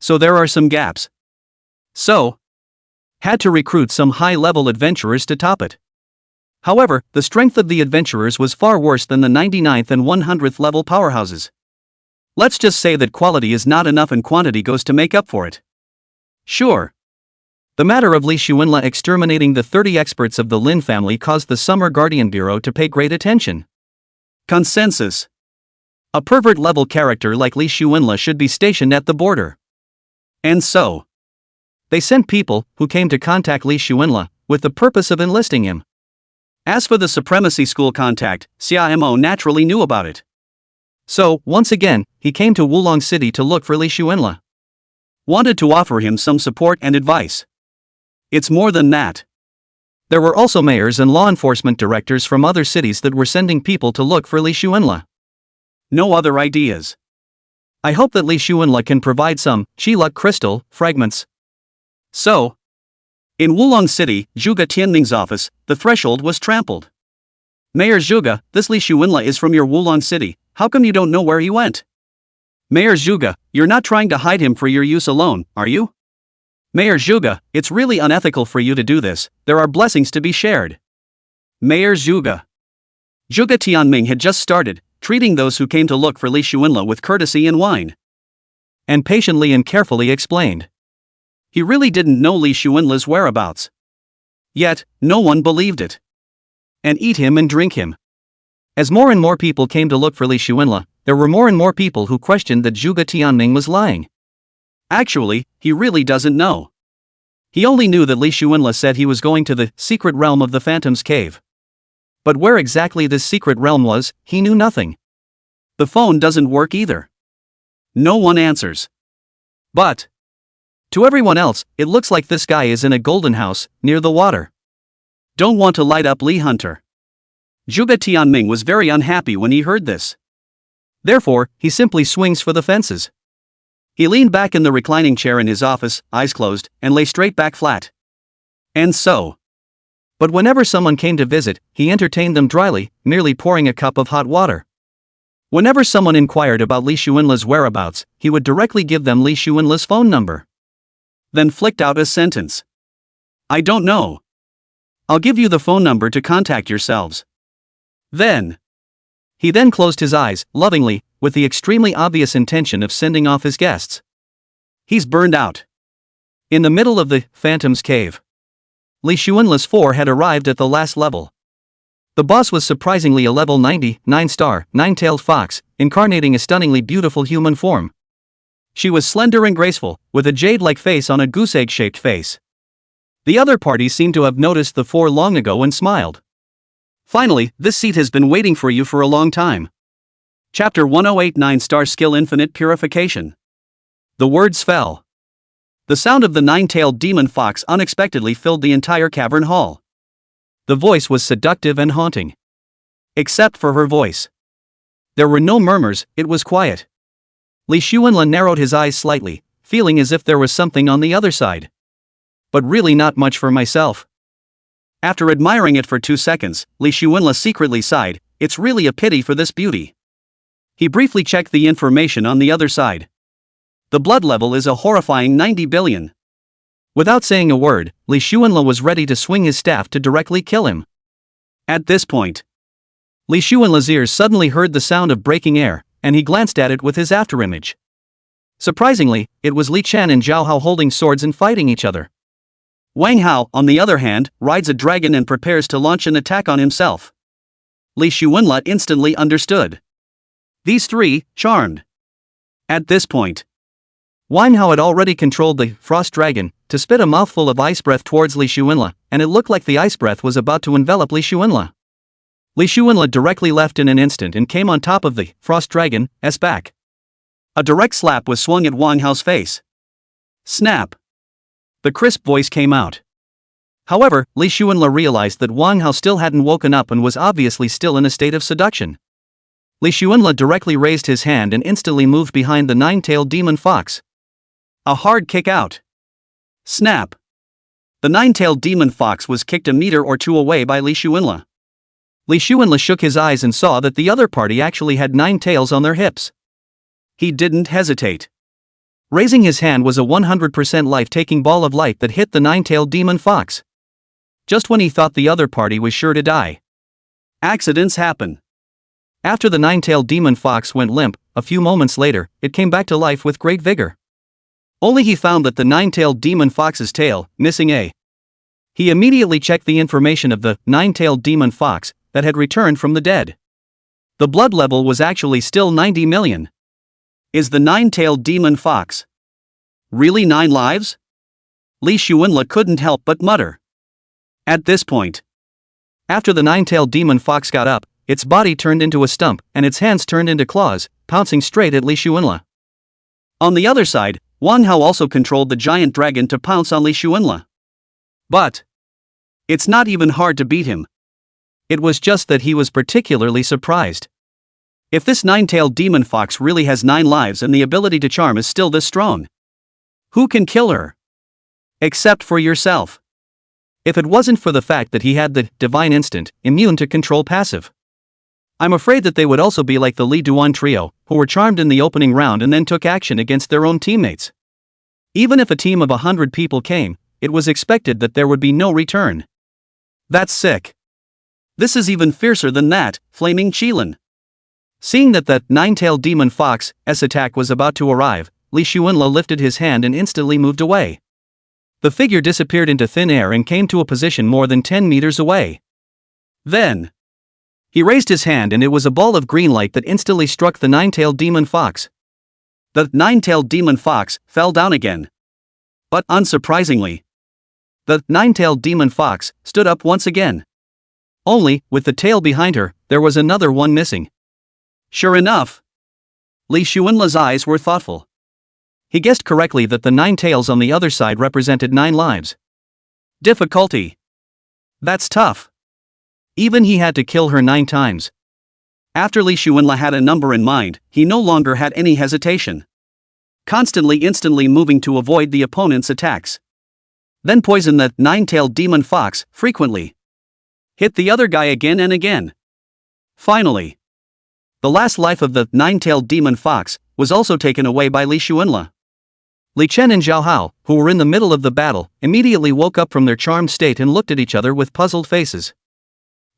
So there are some gaps. So, had to recruit some high-level adventurers to top it. However, the strength of the adventurers was far worse than the 99th and 100th level powerhouses. Let's just say that quality is not enough and quantity goes to make up for it. Sure. The matter of Li Shuenla exterminating the 30 experts of the Lin family caused the Summer Guardian Bureau to pay great attention. Consensus. A pervert-level character like Li Shuenla should be stationed at the border. And so, they sent people who came to contact Li Shuenla with the purpose of enlisting him. As for the Supremacy School contact, Xia Mo naturally knew about it. So, once again, he came to Wulong City to look for Li Shuenla. Wanted to offer him some support and advice. It's more than that. There were also mayors and law enforcement directors from other cities that were sending people to look for Li Shuenla. No other ideas. I hope that Li Shuenla can provide some Chiluk crystal fragments. So, in Wulong City, Zhuge Tianming's office, the threshold was trampled. Mayor Zhuge, this Li Shuenla is from your Wulong City, how come you don't know where he went? Mayor Zhuge, you're not trying to hide him for your use alone, are you? Mayor Zhuge, it's really unethical for you to do this, there are blessings to be shared. Mayor Zhuge. Zhuge Tianming had just started, treating those who came to look for Li Shuenla with courtesy and wine. And patiently and carefully explained. He really didn't know Li Shuenla's whereabouts. Yet, no one believed it. And eat him and drink him. As more and more people came to look for Li Shuenla, there were more and more people who questioned that Zhuge Tianming was lying. Actually, he really doesn't know. He only knew that Li Shuenla said he was going to the secret realm of the Phantom's Cave. But where exactly this secret realm was, he knew nothing. The phone doesn't work either. No one answers. But to everyone else, it looks like this guy is in a golden house, near the water. Don't want to light up Li Hunter. Zhuge Tianming was very unhappy when he heard this. Therefore, he simply swings for the fences. He leaned back in the reclining chair in his office, eyes closed, and lay straight back flat. And so. But whenever someone came to visit, he entertained them dryly, merely pouring a cup of hot water. Whenever someone inquired about Li Shuenla's whereabouts, he would directly give them Li Shuenla's phone number. Then flicked out a sentence. I don't know. I'll give you the phone number to contact yourselves. Then. He then closed his eyes, lovingly, with the extremely obvious intention of sending off his guests. He's burned out. In the middle of the Phantom's Cave, Li Shuenla's 4 had arrived at the last level. The boss was surprisingly a level 90, 9-star, 9-tailed fox, incarnating a stunningly beautiful human form. She was slender and graceful, with a jade-like face on a goose egg-shaped face. The other party seemed to have noticed the 4 long ago and smiled. Finally, this seat has been waiting for you for a long time. Chapter 108 9-star skill infinite purification. The words fell. The sound of the 9-tailed demon fox unexpectedly filled the entire cavern hall. The voice was seductive and haunting. Except for her voice. There were no murmurs, it was quiet. Li Shuenla narrowed his eyes slightly, feeling as if there was something on the other side. But really not much for myself. After admiring it for 2 seconds, Li Xuanla secretly sighed, "It's really a pity for this beauty." He briefly checked the information on the other side. The blood level is a horrifying 90 billion. Without saying a word, Li Xuanla was ready to swing his staff to directly kill him. At this point, Li Xuanla's ears suddenly heard the sound of breaking air, and he glanced at it with his afterimage. Surprisingly, it was Li Chen and Zhao Hao holding swords and fighting each other. Wang Hao, on the other hand, rides a dragon and prepares to launch an attack on himself. Li Xuanla instantly understood. These three, charmed. At this point, Wang Hao had already controlled the frost dragon to spit a mouthful of ice breath towards Li Xuanla, and it looked like the ice breath was about to envelop Li Xuanla. Li Xuanla directly left in an instant and came on top of the frost dragon's back. A direct slap was swung at Wang Hao's face. Snap! The crisp voice came out. However, Li Xuanla realized that Wang Hao still hadn't woken up and was obviously still in a state of seduction. Li Xuanla directly raised his hand and instantly moved behind the nine-tailed demon fox. A hard kick out. Snap! The nine-tailed demon fox was kicked a meter or two away by Li Xuanla. Li Xuanla shook his eyes and saw that the other party actually had 9 tails on their hips. He didn't hesitate. Raising his hand was a 100% life-taking ball of light that hit the nine-tailed demon fox. Just when he thought the other party was sure to die. Accidents happen. After the nine-tailed demon fox went limp, a few moments later, it came back to life with great vigor. Only he found that the nine-tailed demon fox's tail, missing a. He immediately checked the information of the nine-tailed demon fox that had returned from the dead. The blood level was actually still 90 million. Is the nine-tailed demon fox really 9 lives? Li Xuanla couldn't help but mutter. At this point, after the nine-tailed demon fox got up, its body turned into a stump and its hands turned into claws, pouncing straight at Li Xuanla. On the other side, Wang Hao also controlled the giant dragon to pounce on Li Xuanla. But it's not even hard to beat him. It was just that he was particularly surprised. If this nine-tailed demon fox really has 9 lives and the ability to charm is still this strong, who can kill her? Except for yourself. If it wasn't for the fact that he had the divine instant, immune to control passive. I'm afraid that they would also be like the Li Duan trio, who were charmed in the opening round and then took action against their own teammates. Even if a team of 100 people came, it was expected that there would be no return. That's sick. This is even fiercer than that, flaming Qilin. Seeing that the nine-tailed demon fox's attack was about to arrive, Li Xuanla lifted his hand and instantly moved away. The figure disappeared into thin air and came to a position more than 10 meters away. Then, he raised his hand and it was a ball of green light that instantly struck the nine-tailed demon fox. The nine-tailed demon fox fell down again. But unsurprisingly, the nine-tailed demon fox stood up once again. Only, with the tail behind her, there was another one missing. Sure enough, Li Xuanla's eyes were thoughtful. He guessed correctly that the 9 tails on the other side represented 9 lives. Difficulty. That's tough. Even he had to kill her 9 times. After Li Xuanla had a number in mind, he no longer had any hesitation. Instantly moving to avoid the opponent's attacks. Then poison the 9-tailed demon fox frequently. Hit the other guy again and again. Finally, the last life of the 9-tailed demon fox was also taken away by Li Xuanla. Li Chen and Zhao Hao, who were in the middle of the battle, immediately woke up from their charmed state and looked at each other with puzzled faces.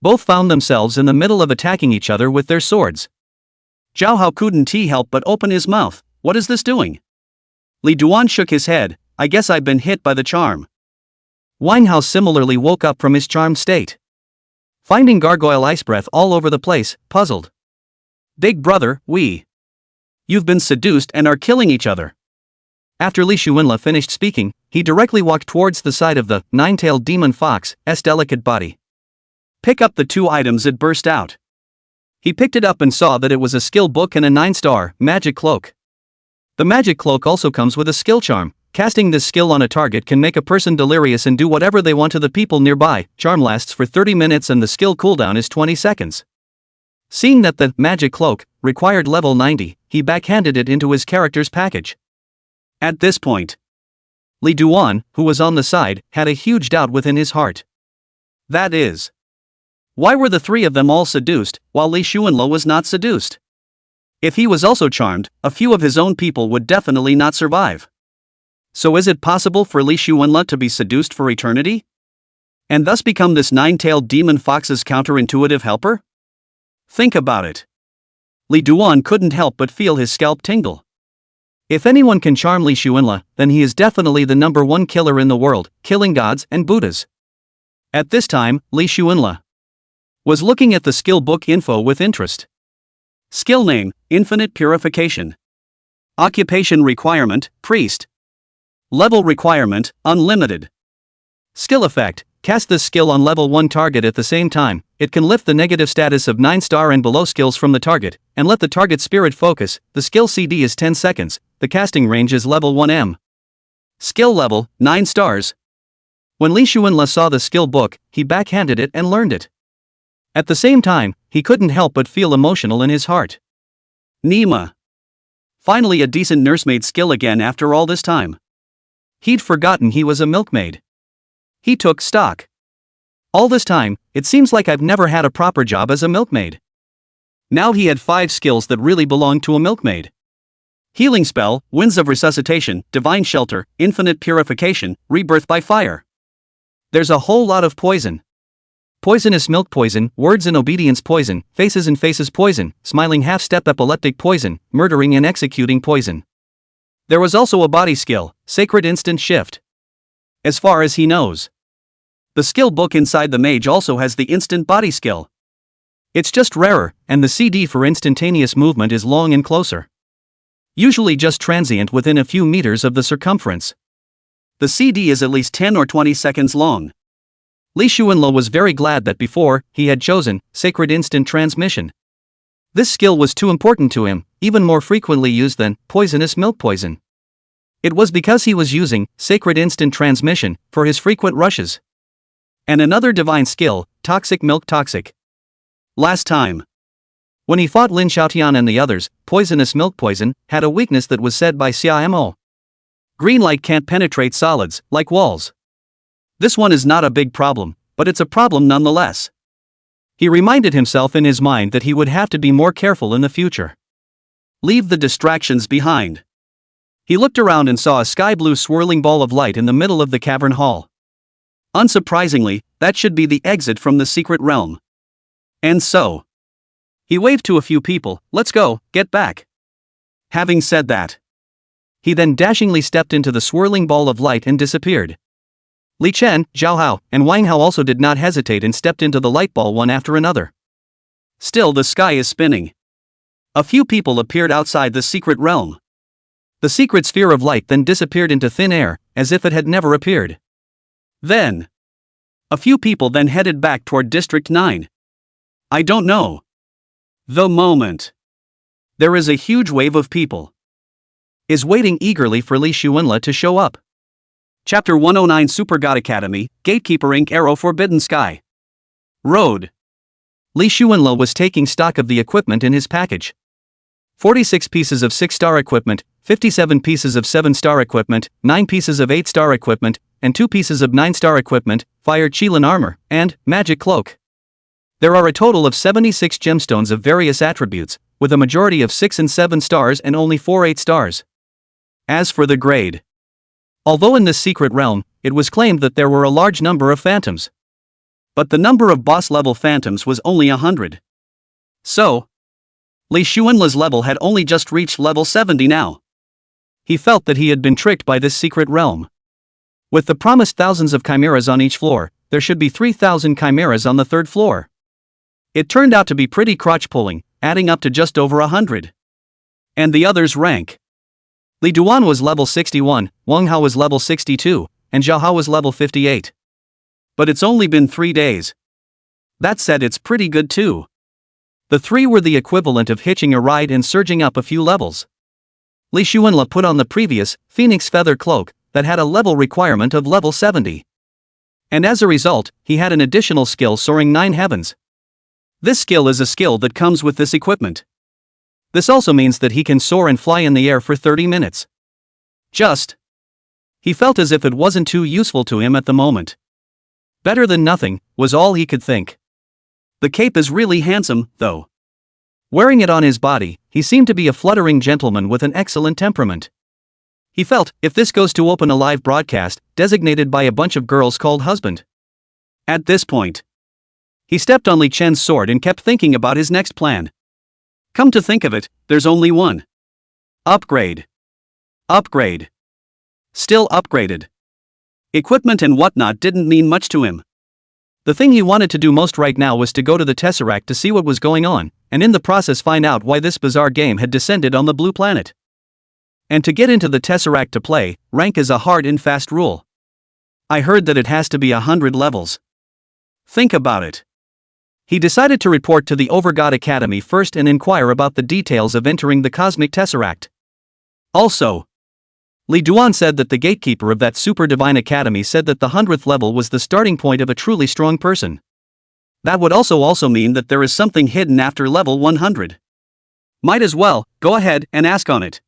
Both found themselves in the middle of attacking each other with their swords. Zhao Hao couldn't help but open his mouth. What is this doing? Li Duan shook his head. I guess I've been hit by the charm. Wang Hao similarly woke up from his charmed state. Finding gargoyle ice breath all over the place, puzzled. Big brother, you've been seduced and are killing each other. After Li Xuanla finished speaking, he directly walked towards the side of the 9-tailed demon fox's delicate body. Pick up the 2 items, it burst out. He picked it up and saw that it was a skill book and a 9-star magic cloak. The magic cloak also comes with a skill charm. Casting this skill on a target can make a person delirious and do whatever they want to the people nearby. Charm lasts for 30 minutes and the skill cooldown is 20 seconds. Seeing that the magic cloak required level 90, he backhanded it into his character's package. At this point, Li Duan, who was on the side, had a huge doubt within his heart. That is, why were the three of them all seduced, while Li Xuanle was not seduced? If he was also charmed, a few of his own people would definitely not survive. So is it possible for Li Xuanle to be seduced for eternity? And thus become this nine-tailed demon fox's counterintuitive helper? Think about it. Li Duan couldn't help but feel his scalp tingle. If anyone can charm Li Xuanle, then he is definitely the #1 killer in the world, killing gods and Buddhas. At this time, Li Xuanle was looking at the skill book info with interest. Skill name, Infinite Purification. Occupation requirement, Priest. Level requirement, Unlimited. Skill effect, cast this skill on level 1 target at the same time. It can lift the negative status of 9-star and below skills from the target, and let the target spirit focus. The skill CD is 10 seconds, the casting range is level 1M. Skill level, 9 stars. When Li Xuanle saw the skill book, he backhanded it and learned it. At the same time, he couldn't help but feel emotional in his heart. Nima. Finally a decent nursemaid skill again after all this time. He'd forgotten he was a milkmaid. He took stock. All this time, it seems like I've never had a proper job as a milkmaid. Now he had 5 skills that really belonged to a milkmaid. Healing spell, Winds of Resuscitation, Divine Shelter, Infinite Purification, Rebirth by Fire. There's a whole lot of poison. Poisonous milk poison, words and obedience poison, faces and faces poison, smiling half-step epileptic poison, murdering and executing poison. There was also a body skill, Sacred Instant Shift. As far as he knows. The skill book inside the mage also has the instant body skill. It's just rarer, and the CD for instantaneous movement is long and closer. Usually just transient within a few meters of the circumference. The CD is at least 10 or 20 seconds long. Li Xuanle was very glad that before, he had chosen Sacred Instant Transmission. This skill was too important to him, even more frequently used than poisonous milk poison. It was because he was using Sacred Instant Transmission for his frequent rushes. And another divine skill, Toxic Milk Toxic. Last time, when he fought Lin Xiaotian and the others, poisonous milk poison had a weakness that was said by Xia Mo. Green light can't penetrate solids, like walls. This one is not a big problem, but it's a problem nonetheless. He reminded himself in his mind that he would have to be more careful in the future. Leave the distractions behind. He looked around and saw a sky-blue swirling ball of light in the middle of the cavern hall. Unsurprisingly, that should be the exit from the secret realm. And so, he waved to a few people, "Let's go, get back." Having said that, he then dashingly stepped into the swirling ball of light and disappeared. Li Chen, Zhao Hao, and Wang Hao also did not hesitate and stepped into the light ball one after another. Still the sky is spinning. A few people appeared outside the secret realm. The secret sphere of light then disappeared into thin air, as if it had never appeared. Then, a few people then headed back toward District 9. I don't know. The moment. There is a huge wave of people. Is waiting eagerly for Li Xuanle to show up. Chapter 109 Super God Academy, Gatekeeper Inc. Arrow Forbidden Sky. Road. Li Xuanle was taking stock of the equipment in his package. 46 pieces of 6-star equipment, 57 pieces of 7-star equipment, 9 pieces of 8-star equipment, and 2 pieces of 9-star equipment, Fire Qilin armor, and Magic Cloak. There are a total of 76 gemstones of various attributes, with a majority of 6 and 7 stars and only 4 8 stars. As for the grade, although in this secret realm, it was claimed that there were a large number of phantoms. But the number of boss-level phantoms was only 100. So, Li Xuanle's level had only just reached level 70 now. He felt that he had been tricked by this secret realm. With the promised thousands of chimeras on each floor, there should be 3,000 chimeras on the 3rd floor. It turned out to be pretty crotch-pulling, adding up to just over 100. And the others rank. Li Duan was level 61, Wang Hao was level 62, and Zhao Hao was level 58. But it's only been 3 days. That said, it's pretty good too. The 3 were the equivalent of hitching a ride and surging up a few levels. Li Xuanle put on the previous, Phoenix Feather Cloak, that had a level requirement of level 70. And as a result, he had an additional skill soaring 9 heavens. This skill is a skill that comes with this equipment. This also means that he can soar and fly in the air for 30 minutes. He felt as if it wasn't too useful to him at the moment. Better than nothing, was all he could think. The cape is really handsome, though. Wearing it on his body, he seemed to be a fluttering gentleman with an excellent temperament. He felt, if this goes to open a live broadcast, designated by a bunch of girls called husband. At this point, he stepped on Li Chen's sword and kept thinking about his next plan. Come to think of it, there's only one. Upgrade. Upgrade. Still upgraded. Equipment and whatnot didn't mean much to him. The thing he wanted to do most right now was to go to the Tesseract to see what was going on, and in the process find out why this bizarre game had descended on the blue planet. And to get into the Tesseract to play, rank is a hard and fast rule. I heard that it has to be 100 levels. Think about it. He decided to report to the Overgod Academy first and inquire about the details of entering the Cosmic Tesseract. Also, Li Duan said that the gatekeeper of that super divine academy said that the 100th level was the starting point of a truly strong person. That would also mean that there is something hidden after level 100. Might as well, go ahead and ask on it.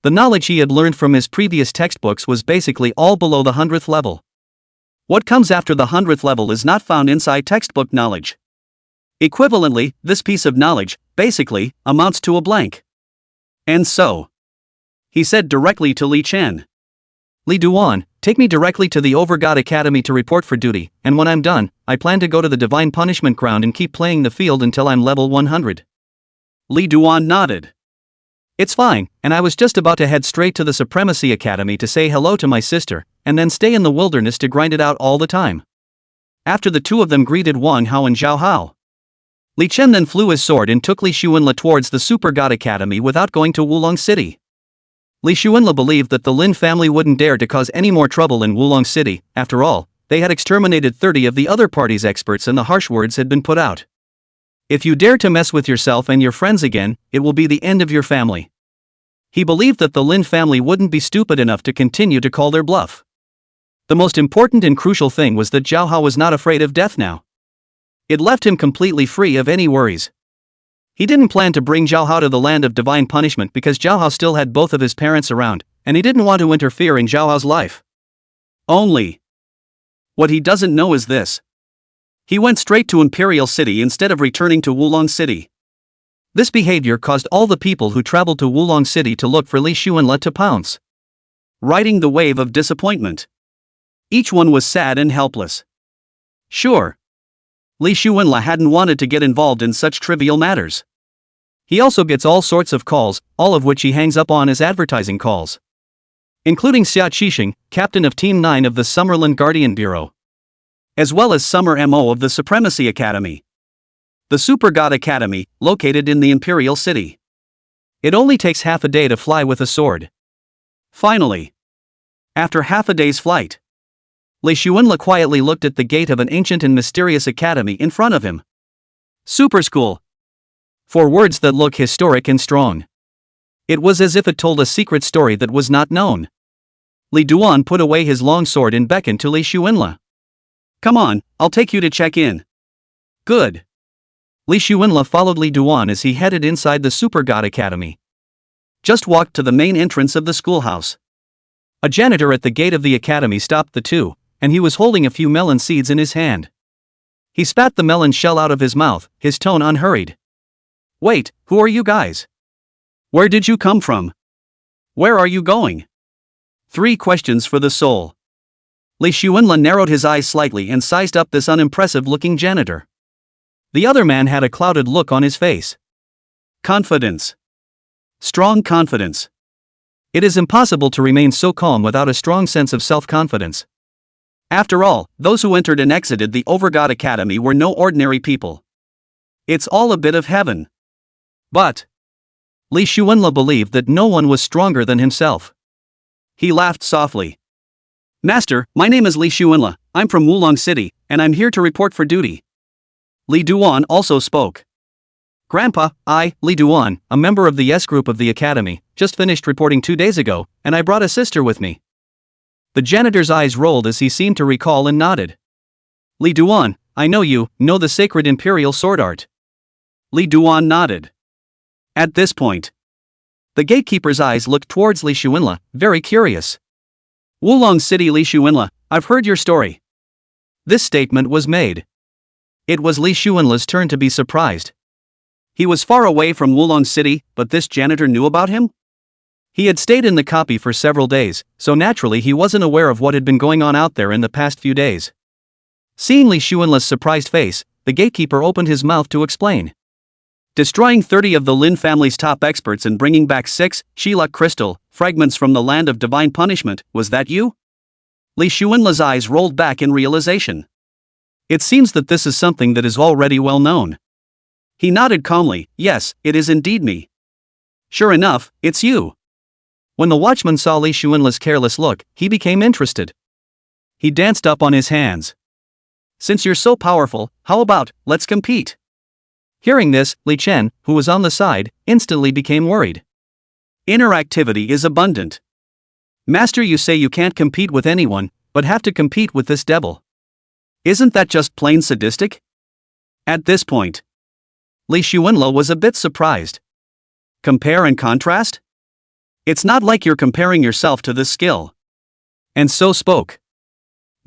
The knowledge he had learned from his previous textbooks was basically all below the 100th level. What comes after the 100th level is not found inside textbook knowledge. Equivalently, this piece of knowledge, basically, amounts to a blank. And so, he said directly to Li Chen. Li Duan, take me directly to the Overgod Academy to report for duty, and when I'm done, I plan to go to the Divine Punishment Ground and keep playing the field until I'm level 100. Li Duan nodded. It's fine, and I was just about to head straight to the Supremacy Academy to say hello to my sister, and then stay in the wilderness to grind it out all the time. After the two of them greeted Wang Hao and Zhao Hao, Li Chen then flew his sword and took Li Xuanla towards the Super God Academy without going to Wulong City. Li Xuanla believed that the Lin family wouldn't dare to cause any more trouble in Wulong City. After all, they had exterminated 30 of the other party's experts and the harsh words had been put out. If you dare to mess with yourself and your friends again, it will be the end of your family. He believed that the Lin family wouldn't be stupid enough to continue to call their bluff. The most important and crucial thing was that Zhao Hao was not afraid of death now. It left him completely free of any worries. He didn't plan to bring Zhao Hao to the land of divine punishment because Zhao Hao still had both of his parents around, and he didn't want to interfere in Zhao Hao's life. Only, what he doesn't know is this. He went straight to Imperial City instead of returning to Wulong City. This behavior caused all the people who traveled to Wulong City to look for Li Xuanla to pounce. Riding the wave of disappointment. Each one was sad and helpless. Sure, Li Xuanla hadn't wanted to get involved in such trivial matters. He also gets all sorts of calls, all of which he hangs up on as advertising calls. Including Xia Qixing, captain of Team 9 of the Summerland Guardian Bureau. As well as Summer MO of the Supremacy Academy. The Super God Academy, located in the Imperial City. It only takes half a day to fly with a sword. Finally, after half a day's flight, Li Xuanla quietly looked at the gate of an ancient and mysterious academy in front of him. Super School. 4 words that look historic and strong. It was as if it told a secret story that was not known. Li Duan put away his long sword and beckoned to Li Xuanla. Come on, I'll take you to check in. Good. Li Xuanla followed Li Duan as he headed inside the Super God Academy. Just walked to the main entrance of the schoolhouse. A janitor at the gate of the academy stopped the two, and he was holding a few melon seeds in his hand. He spat the melon shell out of his mouth, his tone unhurried. Wait, who are you guys? Where did you come from? Where are you going? 3 questions for the soul. Li Xuanla narrowed his eyes slightly and sized up this unimpressive-looking janitor. The other man had a clouded look on his face. Confidence. Strong confidence. It is impossible to remain so calm without a strong sense of self-confidence. After all, those who entered and exited the Overgod Academy were no ordinary people. It's all a bit of heaven. But Li Xuanla believed that no one was stronger than himself. He laughed softly. Master, my name is Li Xuanla, I'm from Wulong City, and I'm here to report for duty. Li Duan also spoke. Grandpa, I, Li Duan, a member of the S group of the academy, just finished reporting 2 days ago, and I brought a sister with me. The janitor's eyes rolled as he seemed to recall and nodded. Li Duan, I know you, know the sacred imperial sword art. Li Duan nodded. At this point, the gatekeeper's eyes looked towards Li Xuanla, very curious. Wulong City Li Xuanla, I've heard your story. This statement was made. It was Li Xuanle's turn to be surprised. He was far away from Wulong City, but this janitor knew about him? He had stayed in the copy for several days, so naturally he wasn't aware of what had been going on out there in the past few days. Seeing Li Xuanle's surprised face, the gatekeeper opened his mouth to explain. Destroying 30 of the Lin family's top experts and bringing back 6 Shilak crystal fragments from the land of divine punishment, was that you? Li Xuanle's eyes rolled back in realization. It seems that this is something that is already well known. He nodded calmly. Yes, it is indeed me. Sure enough, it's you. When the watchman saw Li Xuanle's careless look, he became interested. He danced up on his hands. Since you're so powerful, how about, let's compete? Hearing this, Li Chen, who was on the side, instantly became worried. Inner activity is abundant. Master, you say you can't compete with anyone, but have to compete with this devil. Isn't that just plain sadistic? At this point, Li Xuanle was a bit surprised. Compare and contrast? It's not like you're comparing yourself to this skill. And so spoke.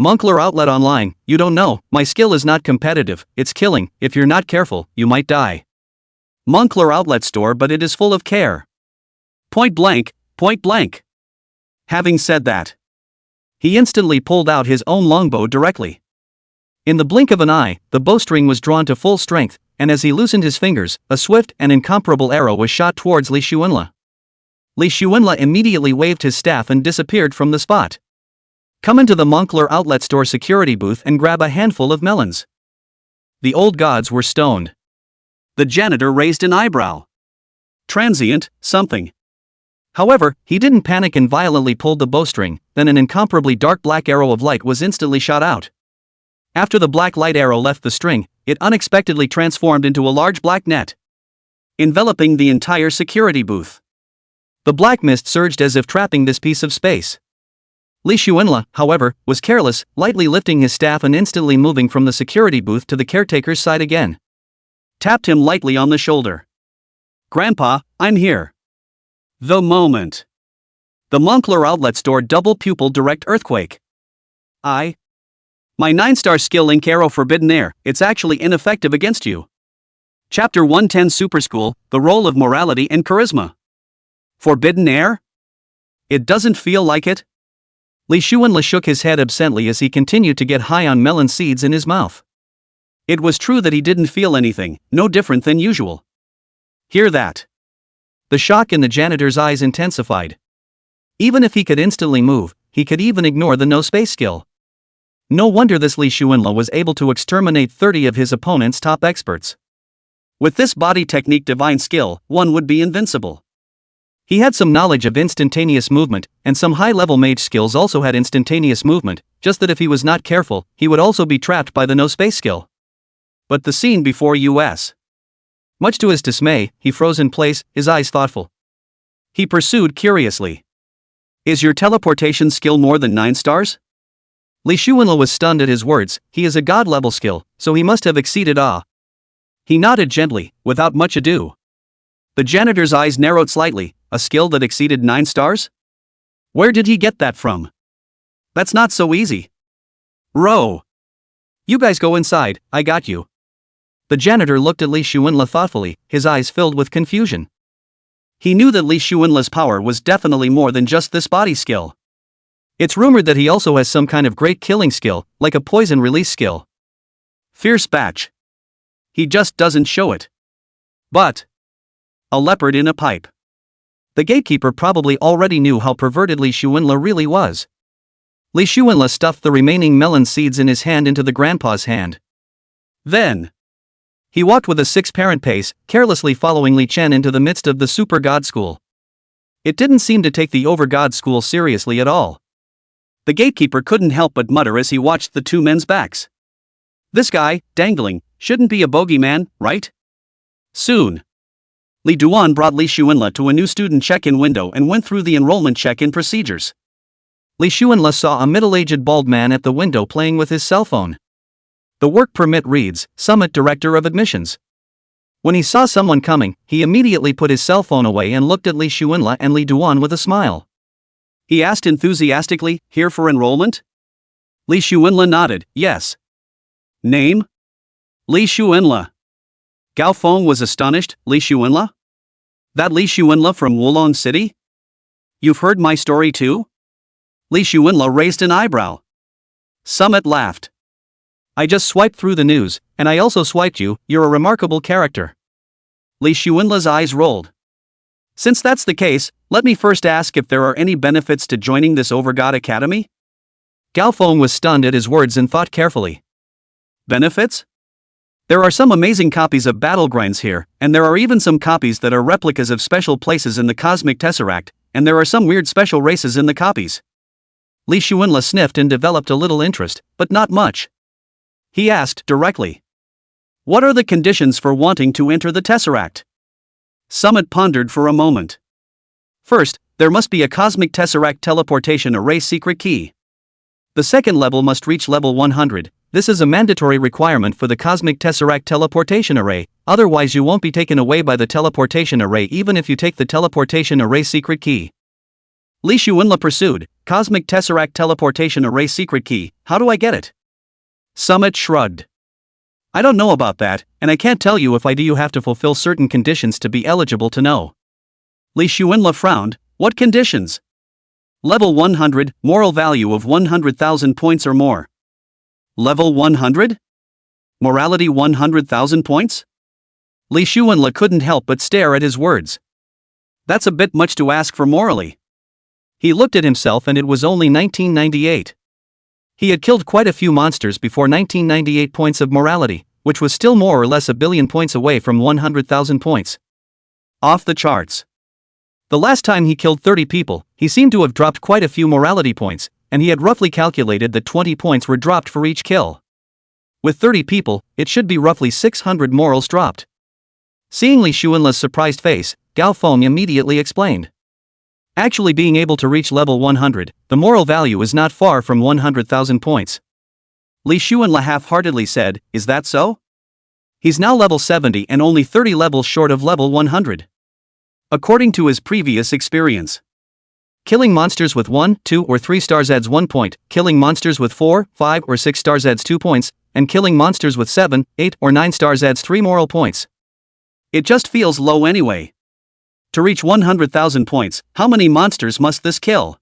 Moncler Outlet Online, you don't know, my skill is not competitive, it's killing, if you're not careful, you might die. Moncler Outlet Store, but it is full of care. Point blank, point blank. Having said that, he instantly pulled out his own longbow directly. In the blink of an eye, the bowstring was drawn to full strength, and as he loosened his fingers, a swift and incomparable arrow was shot towards Li Xuanle. Li Xuanle immediately waved his staff and disappeared from the spot. Come into the Moncler Outlet Store security booth and grab a handful of melons. The old gods were stoned. The janitor raised an eyebrow. Transient, something. However, he didn't panic and violently pulled the bowstring, then an incomparably dark black arrow of light was instantly shot out. After the black light arrow left the string, it unexpectedly transformed into a large black net, enveloping the entire security booth. The black mist surged as if trapping this piece of space. Li Xuanle, however, was careless, lightly lifting his staff and instantly moving from the security booth to the caretaker's side again. Tapped him lightly on the shoulder. Grandpa, I'm here. The moment. The Moncler Outlet Store double pupil direct earthquake. My 9-star skill Link Arrow Forbidden Air, it's actually ineffective against you. Chapter 110 Super School, the role of morality and charisma. Forbidden Air? It doesn't feel like it? Li Xuanle shook his head absently as he continued to get high on melon seeds in his mouth. It was true that he didn't feel anything, no different than usual. Hear that? The shock in the janitor's eyes intensified. Even if he could instantly move, he could even ignore the no-space skill. No wonder this Li Xuanle was able to exterminate 30 of his opponent's top experts. With this body technique divine skill, one would be invincible. He had some knowledge of instantaneous movement, and some high-level mage skills also had instantaneous movement, just that if he was not careful, he would also be trapped by the no-space skill. But the scene before us. Much to his dismay, he froze in place, his eyes thoughtful. He pursued curiously. Is your teleportation skill more than 9 stars? Li Xuanle was stunned at his words. He is a god-level skill, so he must have exceeded awe. He nodded gently, without much ado. The janitor's eyes narrowed slightly. A skill that exceeded 9 stars? Where did he get that from? That's not so easy. Row. You guys go inside, I got you. The janitor looked at Li Xuanle thoughtfully, his eyes filled with confusion. He knew that Li Xuanle's power was definitely more than just this body skill. It's rumored that he also has some kind of great killing skill, like a poison release skill. Fierce batch. He just doesn't show it. But a leopard in a pipe. The gatekeeper probably already knew how perverted Li Xuanle really was. Li Xuanle stuffed the remaining melon seeds in his hand into the grandpa's hand. Then he walked with a 6-parent pace, carelessly following Li Chen into the midst of the super god school. It didn't seem to take the over god school seriously at all. The gatekeeper couldn't help but mutter as he watched the two men's backs. This guy, dangling, shouldn't be a bogeyman, right? Soon. Li Duan brought Li Xuanle to a new student check-in window and went through the enrollment check-in procedures. Li Xuanle saw a middle-aged bald man at the window playing with his cell phone. The work permit reads, Summit Director of Admissions. When he saw someone coming, he immediately put his cell phone away and looked at Li Xuanle and Li Duan with a smile. He asked enthusiastically, here for enrollment? Li Xuanle nodded, yes. Name? Li Xuanla. Gao Feng was astonished. Li Xuanla? That Li Xuanla from Wulong City? You've heard my story too? Li Xuanla raised an eyebrow. Summit laughed. I just swiped through the news, and I also swiped you. You're a remarkable character. Li Xuanla's eyes rolled. Since that's the case, let me first ask if there are any benefits to joining this Overgod Academy? Gao Feng was stunned at his words and thought carefully. Benefits? There are some amazing copies of Battlegrinds here, and there are even some copies that are replicas of special places in the Cosmic Tesseract, and there are some weird special races in the copies. Li Xuanla sniffed and developed a little interest, but not much. He asked directly. What are the conditions for wanting to enter the Tesseract? Summit pondered for a moment. First, there must be a Cosmic Tesseract teleportation array secret key. The second level must reach level 100. This is a mandatory requirement for the Cosmic Tesseract teleportation array, otherwise you won't be taken away by the teleportation array even if you take the teleportation array secret key. Li Xuanla pursued, Cosmic Tesseract teleportation array secret key, how do I get it? Summit shrugged. I don't know about that, and I can't tell you if I do. You have to fulfill certain conditions to be eligible to know. Li Xuanla frowned, what conditions? Level 100, moral value of 100,000 points or more. Level 100? Morality 100,000 points? Li Xuanla couldn't help but stare at his words. That's a bit much to ask for morally. He looked at himself and it was only 1998. He had killed quite a few monsters before 1998 points of morality, which was still more or less a billion points away from 100,000 points. Off the charts. The last time he killed 30 people, he seemed to have dropped quite a few morality points, and he had roughly calculated that 20 points were dropped for each kill. With 30 people, it should be roughly 600 morals dropped. Seeing Li Xuanla's surprised face, Gao Feng immediately explained. Actually being able to reach level 100, the moral value is not far from 100,000 points. Li Xuanla half-heartedly said, is that so? He's now level 70 and only 30 levels short of level 100. According to his previous experience. Killing monsters with 1, 2 or 3 stars adds 1 point, killing monsters with 4, 5 or 6 stars adds 2 points, and killing monsters with 7, 8 or 9 stars adds 3 moral points. It just feels low anyway. To reach 100,000 points, how many monsters must this kill?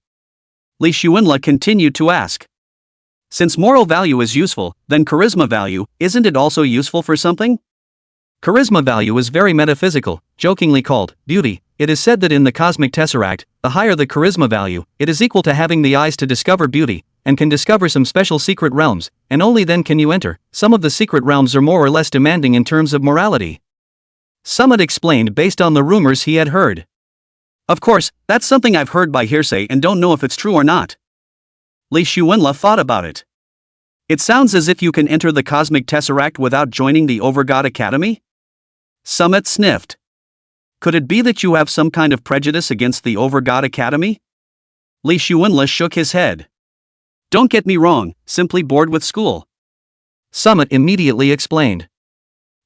Li Xuanla continued to ask. Since moral value is useful, then charisma value, isn't it also useful for something? Charisma value is very metaphysical, jokingly called beauty. It is said that in the Cosmic Tesseract, the higher the charisma value, it is equal to having the eyes to discover beauty, and can discover some special secret realms, and only then can you enter. Some of the secret realms are more or less demanding in terms of morality. Summit explained based on the rumors he had heard. Of course, that's something I've heard by hearsay and don't know if it's true or not. Li Xuanla thought about it. It sounds as if you can enter the Cosmic Tesseract without joining the Overgod Academy? Summit sniffed. Could it be that you have some kind of prejudice against the Overgod Academy? Li Xuanla shook his head. Don't get me wrong, simply bored with school. Summit immediately explained.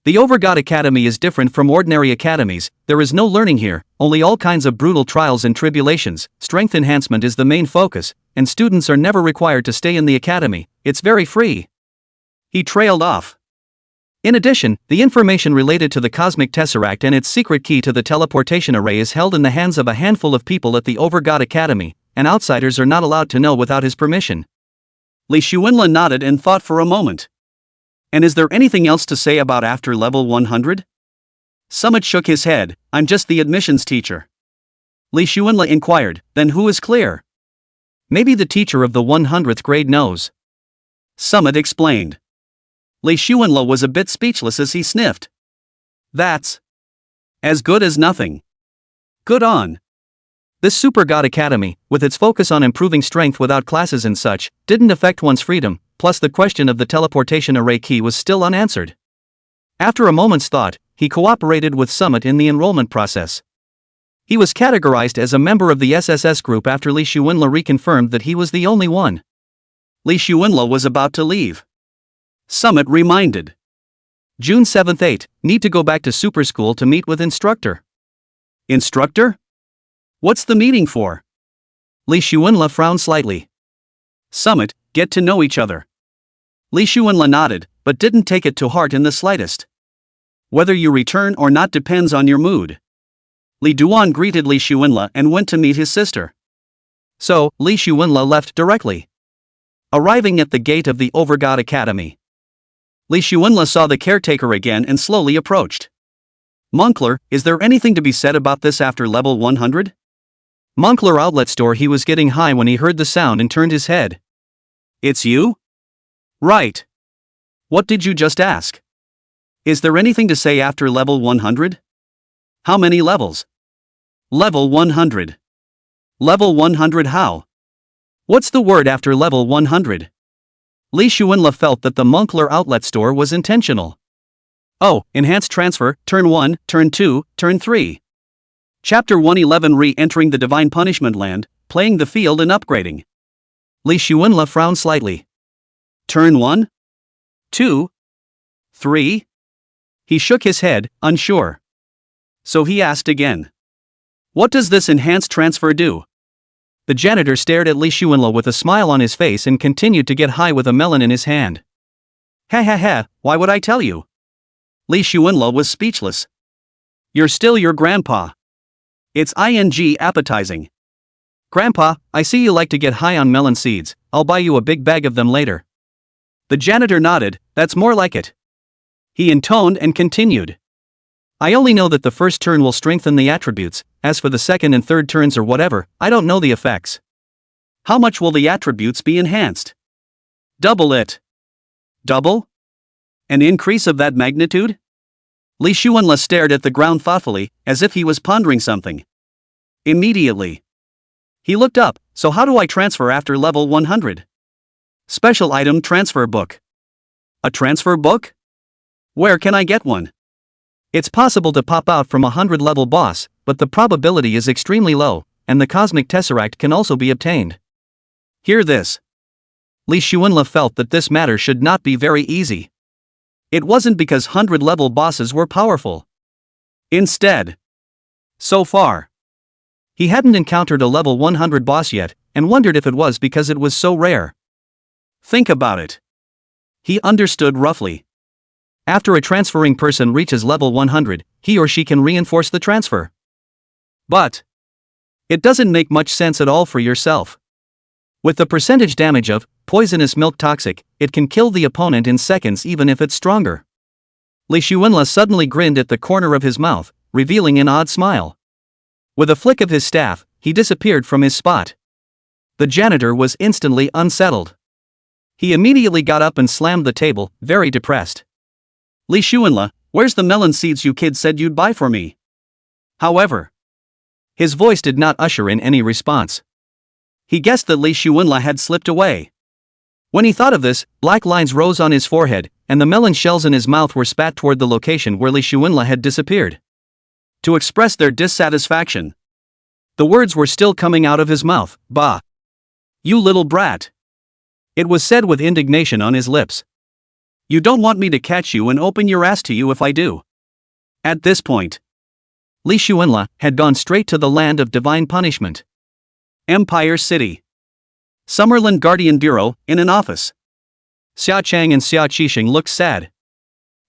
The Overgod Academy is different from ordinary academies. There is no learning here, only all kinds of brutal trials and tribulations. Strength enhancement is the main focus, and students are never required to stay in the academy. It's very free. He trailed off. In addition, the information related to the Cosmic Tesseract and its secret key to the teleportation array is held in the hands of a handful of people at the Overgod Academy, and outsiders are not allowed to know without his permission. Li Xuanla nodded and thought for a moment. And is there anything else to say about after level 100? Summit shook his head, I'm just the admissions teacher. Li Xuanla inquired, then who is clear? Maybe the teacher of the 100th grade knows. Summit explained. Li Xuanla was a bit speechless as he sniffed. That's as good as nothing. Good on. This Super God Academy, with its focus on improving strength without classes and such, didn't affect one's freedom, plus the question of the teleportation array key was still unanswered. After a moment's thought, he cooperated with Summit in the enrollment process. He was categorized as a member of the SSS group after Li Xuanla reconfirmed that he was the only one. Li Xuanla was about to leave. Summit reminded. June 7th 8, need to go back to super school to meet with instructor. Instructor? What's the meeting for? Li Xuanla frowned slightly. Summit, get to know each other. Li Shuanla nodded, but didn't take it to heart in the slightest. Whether you return or not depends on your mood. Li Duan greeted Li Shuanla and went to meet his sister. So, Li Shuanla left directly. Arriving at the gate of the Overgod Academy, Li Shuanla saw the caretaker again and slowly approached. Moncler, is there anything to be said about this after level 100? Moncler outlet store. He was getting high when he heard the sound and turned his head. It's you? Right. What did you just ask? Is there anything to say after level 100? How many levels? Level 100. Level 100 how? What's the word after level 100? Li Shuanla felt that the Moncler outlet store was intentional. Oh, enhanced transfer, turn 1, turn 2, turn 3. Chapter 111 Re-entering the Divine Punishment Land, playing the field and upgrading. Li Shuanla frowned slightly. Turn 1? 2? 3? He shook his head, unsure. So he asked again. What does this enhanced transfer do? The janitor stared at Li Shuanla with a smile on his face and continued to get high with a melon in his hand. Ha ha ha, why would I tell you? Li Shuanla was speechless. You're still your grandpa. It's appetizing. Grandpa, I see you like to get high on melon seeds. I'll buy you a big bag of them later. The janitor nodded, that's more like it. He intoned and continued. I only know that the first turn will strengthen the attributes, as for the second and third turns or whatever, I don't know the effects. How much will the attributes be enhanced? Double it. Double? An increase of that magnitude? Li Shuanla stared at the ground thoughtfully, as if he was pondering something. Immediately, he looked up. So how do I transfer after level 100? Special item transfer book. A transfer book? Where can I get one? It's possible to pop out from a 100 level boss, but the probability is extremely low, and the Cosmic Tesseract can also be obtained. Hear this. Li Shuanla felt that this matter should not be very easy. It wasn't because 100 level bosses were powerful. Instead, so far, he hadn't encountered a level 100 boss yet, and wondered if it was because it was so rare. Think about it. He understood roughly. After a transferring person reaches level 100, he or she can reinforce the transfer. But it doesn't make much sense at all for yourself. With the percentage damage of poisonous milk toxic, it can kill the opponent in seconds even if it's stronger. Li Shuanla suddenly grinned at the corner of his mouth, revealing an odd smile. With a flick of his staff, he disappeared from his spot. The janitor was instantly unsettled. He immediately got up and slammed the table, very depressed. Li Shuanla, where's the melon seeds you kids said you'd buy for me? However, his voice did not usher in any response. He guessed that Li Shuanla had slipped away. When he thought of this, black lines rose on his forehead, and the melon shells in his mouth were spat toward the location where Li Shuanla had disappeared. To express their dissatisfaction, the words were still coming out of his mouth. Bah! You little brat! It was said with indignation on his lips. You don't want me to catch you and open your ass to you if I do. At this point, Li Shuanla had gone straight to the land of divine punishment. Empire City. Summerland Guardian Bureau, in an office. Xia Chang and Xia Qixing looked sad.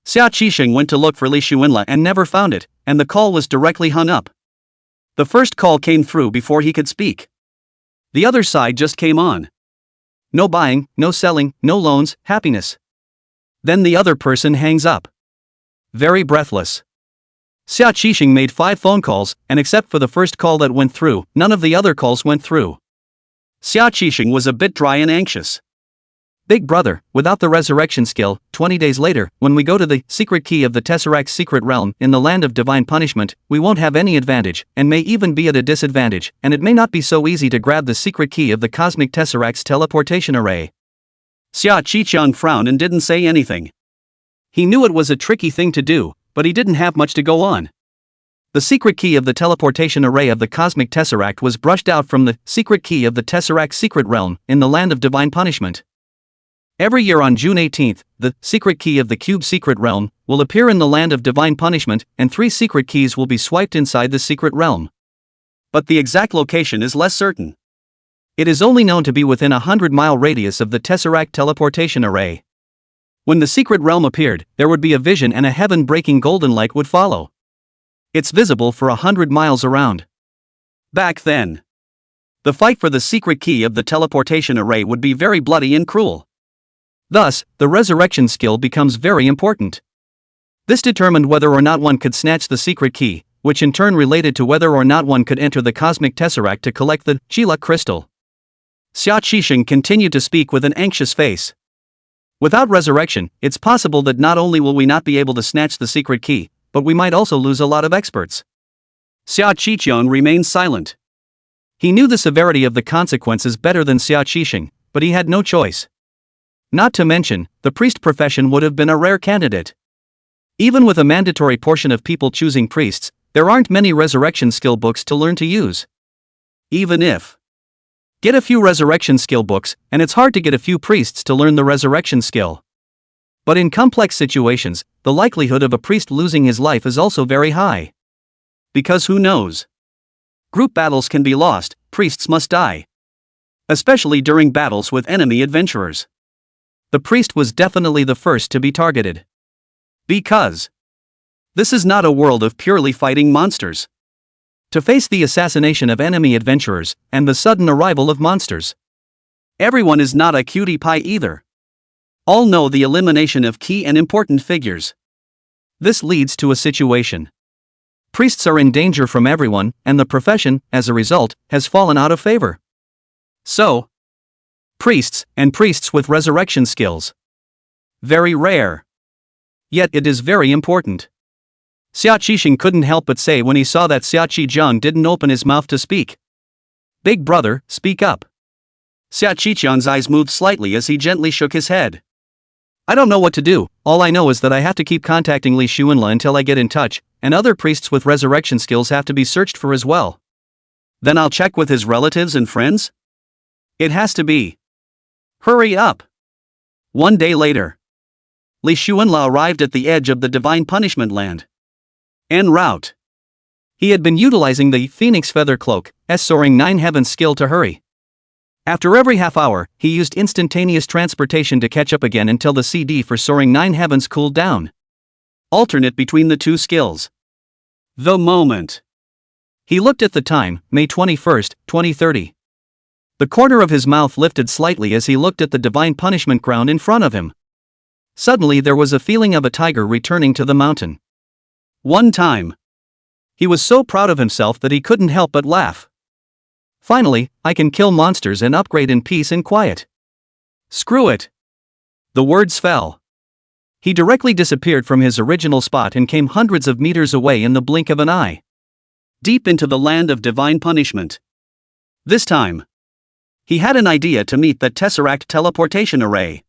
Xia Qixing went to look for Li Shuanla and never found it, and the call was directly hung up. The first call came through before he could speak. The other side just came on. No buying, no selling, no loans, happiness. Then the other person hangs up. Very breathless. Xia Qixing made 5 phone calls, and except for the first call that went through, none of the other calls went through. Xia Qixing was a bit dry and anxious. Big brother, without the resurrection skill, 20 days later, when we go to the secret key of the Tesseract's secret realm, in the land of divine punishment, we won't have any advantage, and may even be at a disadvantage, and it may not be so easy to grab the secret key of the Cosmic Tesseract's teleportation array. Xia Qixing frowned and didn't say anything. He knew it was a tricky thing to do, but he didn't have much to go on. The secret key of the teleportation array of the Cosmic Tesseract was brushed out from the secret key of the Tesseract's secret realm, in the land of divine punishment. Every year on June 18th, the secret key of the cube secret realm will appear in the land of divine punishment, and 3 secret keys will be swiped inside the secret realm. But the exact location is less certain. It is only known to be within a 100-mile radius of the Tesseract teleportation array. When the secret realm appeared, there would be a vision and a heaven-breaking golden light would follow. It's visible for 100 miles around. Back then, the fight for the secret key of the teleportation array would be very bloody and cruel. Thus, the resurrection skill becomes very important. This determined whether or not one could snatch the secret key, which in turn related to whether or not one could enter the cosmic tesseract to collect the Chiluk crystal. Xia Qisheng continued to speak with an anxious face. Without resurrection, it's possible that not only will we not be able to snatch the secret key, but we might also lose a lot of experts. Xia Qiqian remained silent. He knew the severity of the consequences better than Xia Qisheng, but he had no choice. Not to mention, the priest profession would have been a rare candidate. Even with a mandatory portion of people choosing priests, there aren't many resurrection skill books to learn to use. Even if get a few resurrection skill books, and it's hard to get a few priests to learn the resurrection skill. But in complex situations, the likelihood of a priest losing his life is also very high. Because who knows? Group battles can be lost, priests must die. Especially during battles with enemy adventurers. The priest was definitely the first to be targeted. Because this is not a world of purely fighting monsters. To face the assassination of enemy adventurers, and the sudden arrival of monsters. Everyone is not a cutie pie either. All know the elimination of key and important figures. This leads to a situation. Priests are in danger from everyone, and the profession, as a result, has fallen out of favor. So, priests, and priests with resurrection skills. Very rare. Yet it is very important. Xia Qisheng couldn't help but say when he saw that Xia Qijiang didn't open his mouth to speak. Big brother, speak up. Xia Qijiang's eyes moved slightly as he gently shook his head. I don't know what to do, all I know is that I have to keep contacting Li Xuanla until I get in touch, and other priests with resurrection skills have to be searched for as well. Then I'll check with his relatives and friends? It has to be. Hurry up. One day later, Li Xuanla arrived at the edge of the Divine Punishment Land. En route, he had been utilizing the Phoenix Feather Cloak, soaring 9 heavens skill to hurry. After every half hour, he used instantaneous transportation to catch up again until the CD for soaring 9 heavens cooled down. Alternate between the two skills. The moment. He looked at the time, May 21st, 2030. The corner of his mouth lifted slightly as he looked at the divine punishment ground in front of him. Suddenly there was a feeling of a tiger returning to the mountain. One time. He was so proud of himself that he couldn't help but laugh. Finally, I can kill monsters and upgrade in peace and quiet. Screw it. The words fell. He directly disappeared from his original spot and came hundreds of meters away in the blink of an eye. Deep into the land of divine punishment. This time, he had an idea to meet that Tesseract teleportation array.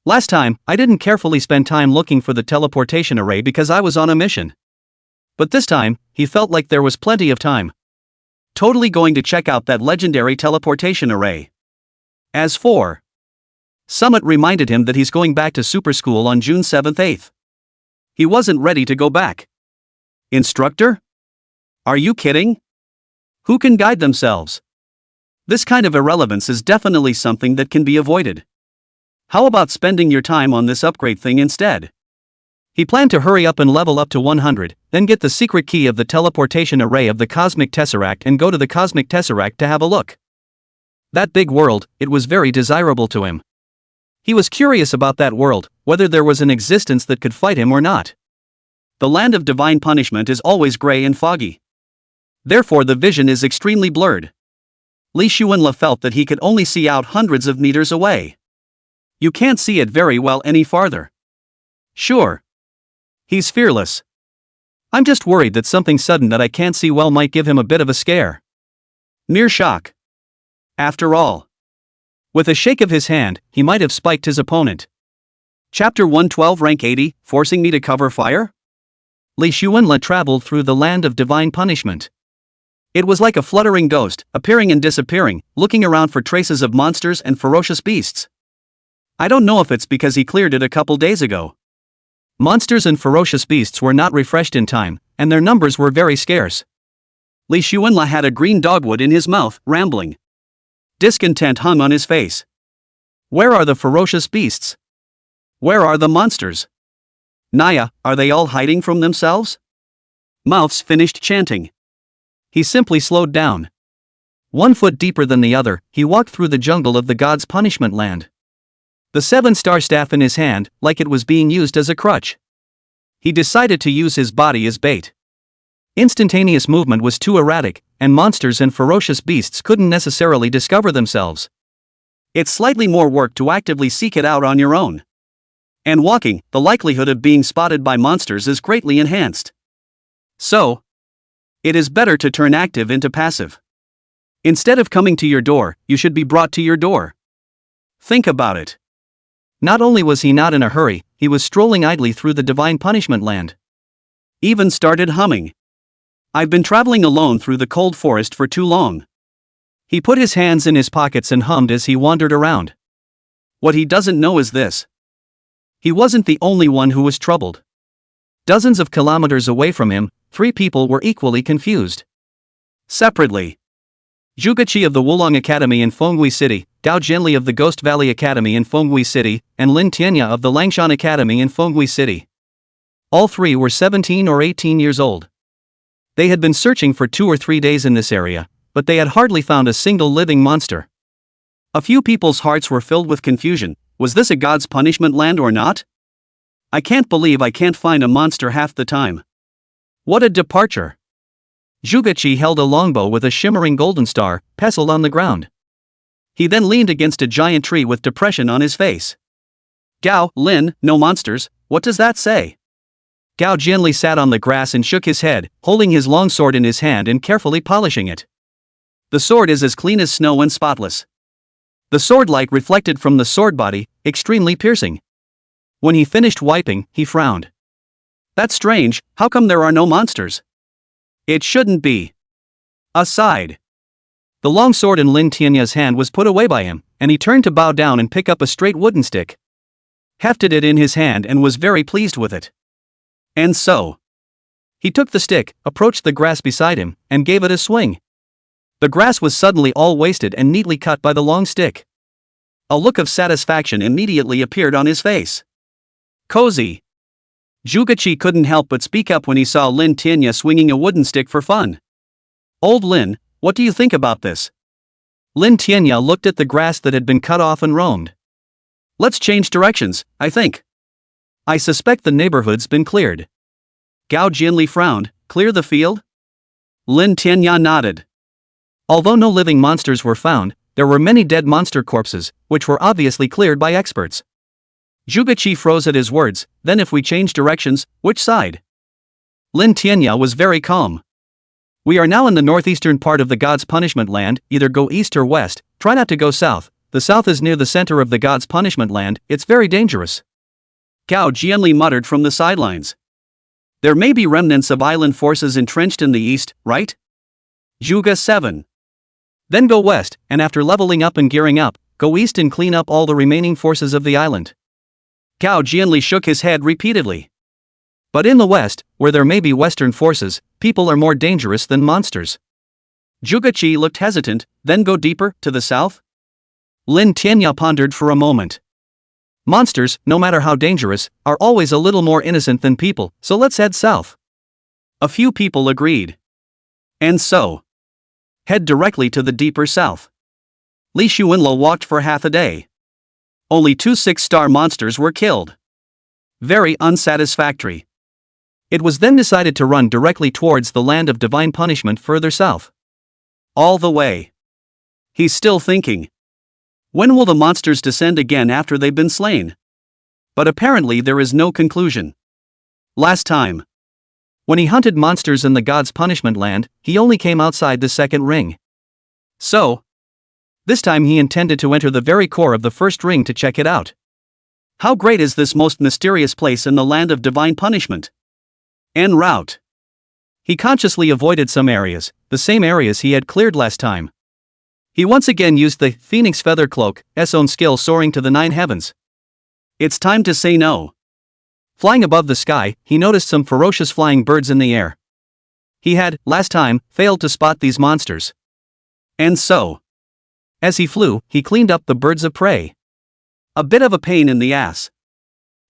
Last time, I didn't carefully spend time looking for the teleportation array because I was on a mission. But this time, he felt like there was plenty of time. Totally going to check out that legendary teleportation array. As for Summit reminded him that he's going back to super school on June 7th-8th. He wasn't ready to go back. Instructor? Are you kidding? Who can guide themselves? This kind of irrelevance is definitely something that can be avoided. How about spending your time on this upgrade thing instead? He planned to hurry up and level up to 100, then get the secret key of the teleportation array of the Cosmic Tesseract and go to the Cosmic Tesseract to have a look. That big world, it was very desirable to him. He was curious about that world, whether there was an existence that could fight him or not. The land of divine punishment is always gray and foggy. Therefore the vision is extremely blurred. Li Xuanla felt that he could only see out hundreds of meters away. You can't see it very well any farther. Sure. He's fearless. I'm just worried that something sudden that I can't see well might give him a bit of a scare. Mere shock. After all. With a shake of his hand, he might have spiked his opponent. Chapter 112 Rank 80, Forcing Me to Cover Fire? Li Xuanla traveled through the land of divine punishment. It was like a fluttering ghost, appearing and disappearing, looking around for traces of monsters and ferocious beasts. I don't know if it's because he cleared it a couple days ago. Monsters and ferocious beasts were not refreshed in time, and their numbers were very scarce. Li Xuanla had a green dogwood in his mouth, rambling. Discontent hung on his face. Where are the ferocious beasts? Where are the monsters? Naya, are they all hiding from themselves? Mouths finished chanting. He simply slowed down. 1 foot deeper than the other, he walked through the jungle of the god's punishment land. The 7-star staff in his hand, like it was being used as a crutch. He decided to use his body as bait. Instantaneous movement was too erratic, and monsters and ferocious beasts couldn't necessarily discover themselves. It's slightly more work to actively seek it out on your own. And walking, the likelihood of being spotted by monsters is greatly enhanced. So, it is better to turn active into passive. Instead of coming to your door, you should be brought to your door. Think about it. Not only was he not in a hurry, he was strolling idly through the divine punishment land. Even started humming. I've been traveling alone through the cold forest for too long. He put his hands in his pockets and hummed as he wandered around. What he doesn't know is this. He wasn't the only one who was troubled. Dozens of kilometers away from him, 3 people were equally confused. Separately, Jugachi of the Wulong Academy in Fenghui City, Dao Jianli of the Ghost Valley Academy in Fenghui City, and Lin Tianya of the Langshan Academy in Fenghui City. All 3 were 17 or 18 years old. They had been searching for 2 or 3 days in this area, but they had hardly found a single living monster. A few people's hearts were filled with confusion. Was this a god's punishment land or not? I can't believe I can't find a monster half the time. What a departure! Jugachi held a longbow with a shimmering golden star, pestled on the ground. He then leaned against a giant tree with depression on his face. Gao, Lin, no monsters, what does that say? Gao Jianli sat on the grass and shook his head, holding his long sword in his hand and carefully polishing it. The sword is as clean as snow and spotless. The sword light reflected from the sword body, extremely piercing. When he finished wiping, he frowned. That's strange, how come there are no monsters? It shouldn't be. Aside. The long sword in Lin Tianya's hand was put away by him, and he turned to bow down and pick up a straight wooden stick. Hefted it in his hand and was very pleased with it. And so, he took the stick, approached the grass beside him, and gave it a swing. The grass was suddenly all wasted and neatly cut by the long stick. A look of satisfaction immediately appeared on his face. Cozy. Jugachi couldn't help but speak up when he saw Lin Tianya swinging a wooden stick for fun. Old Lin, what do you think about this? Lin Tianya looked at the grass that had been cut off and roamed. Let's change directions, I think. I suspect the neighborhood's been cleared. Gao Jianli frowned. Clear the field? Lin Tianya nodded. Although no living monsters were found, there were many dead monster corpses, which were obviously cleared by experts. Jugachi froze at his words. Then if we change directions, which side? Lin Tianya was very calm. We are now in the northeastern part of the god's punishment land, either go east or west, try not to go south. The south is near the center of the god's punishment land, it's very dangerous. Gao Jianli muttered from the sidelines. There may be remnants of island forces entrenched in the east, right? Juga 7. Then go west, and after leveling up and gearing up, go east and clean up all the remaining forces of the island. Gao Jianli shook his head repeatedly. But in the west, where there may be western forces, people are more dangerous than monsters. Jugachi looked hesitant. Then go deeper, to the south? Lin Tianya pondered for a moment. Monsters, no matter how dangerous, are always a little more innocent than people, so let's head south. A few people agreed. And so, head directly to the deeper south. Li Shuinla walked for half a day. Only 2 6-star monsters were killed. Very unsatisfactory. It was then decided to run directly towards the land of divine punishment further south. All the way. He's still thinking. When will the monsters descend again after they've been slain? But apparently there is no conclusion. Last time, when he hunted monsters in the god's punishment land, he only came outside the second ring. So, this time he intended to enter the very core of the first ring to check it out. How great is this most mysterious place in the land of divine punishment? En route. He consciously avoided some areas, the same areas he had cleared last time. He once again used the Phoenix Feather Cloak's own skill soaring to the 9 heavens. It's time to say no. Flying above the sky, he noticed some ferocious flying birds in the air. He had, last time, failed to spot these monsters. And so, as he flew, he cleaned up the birds of prey. A bit of a pain in the ass.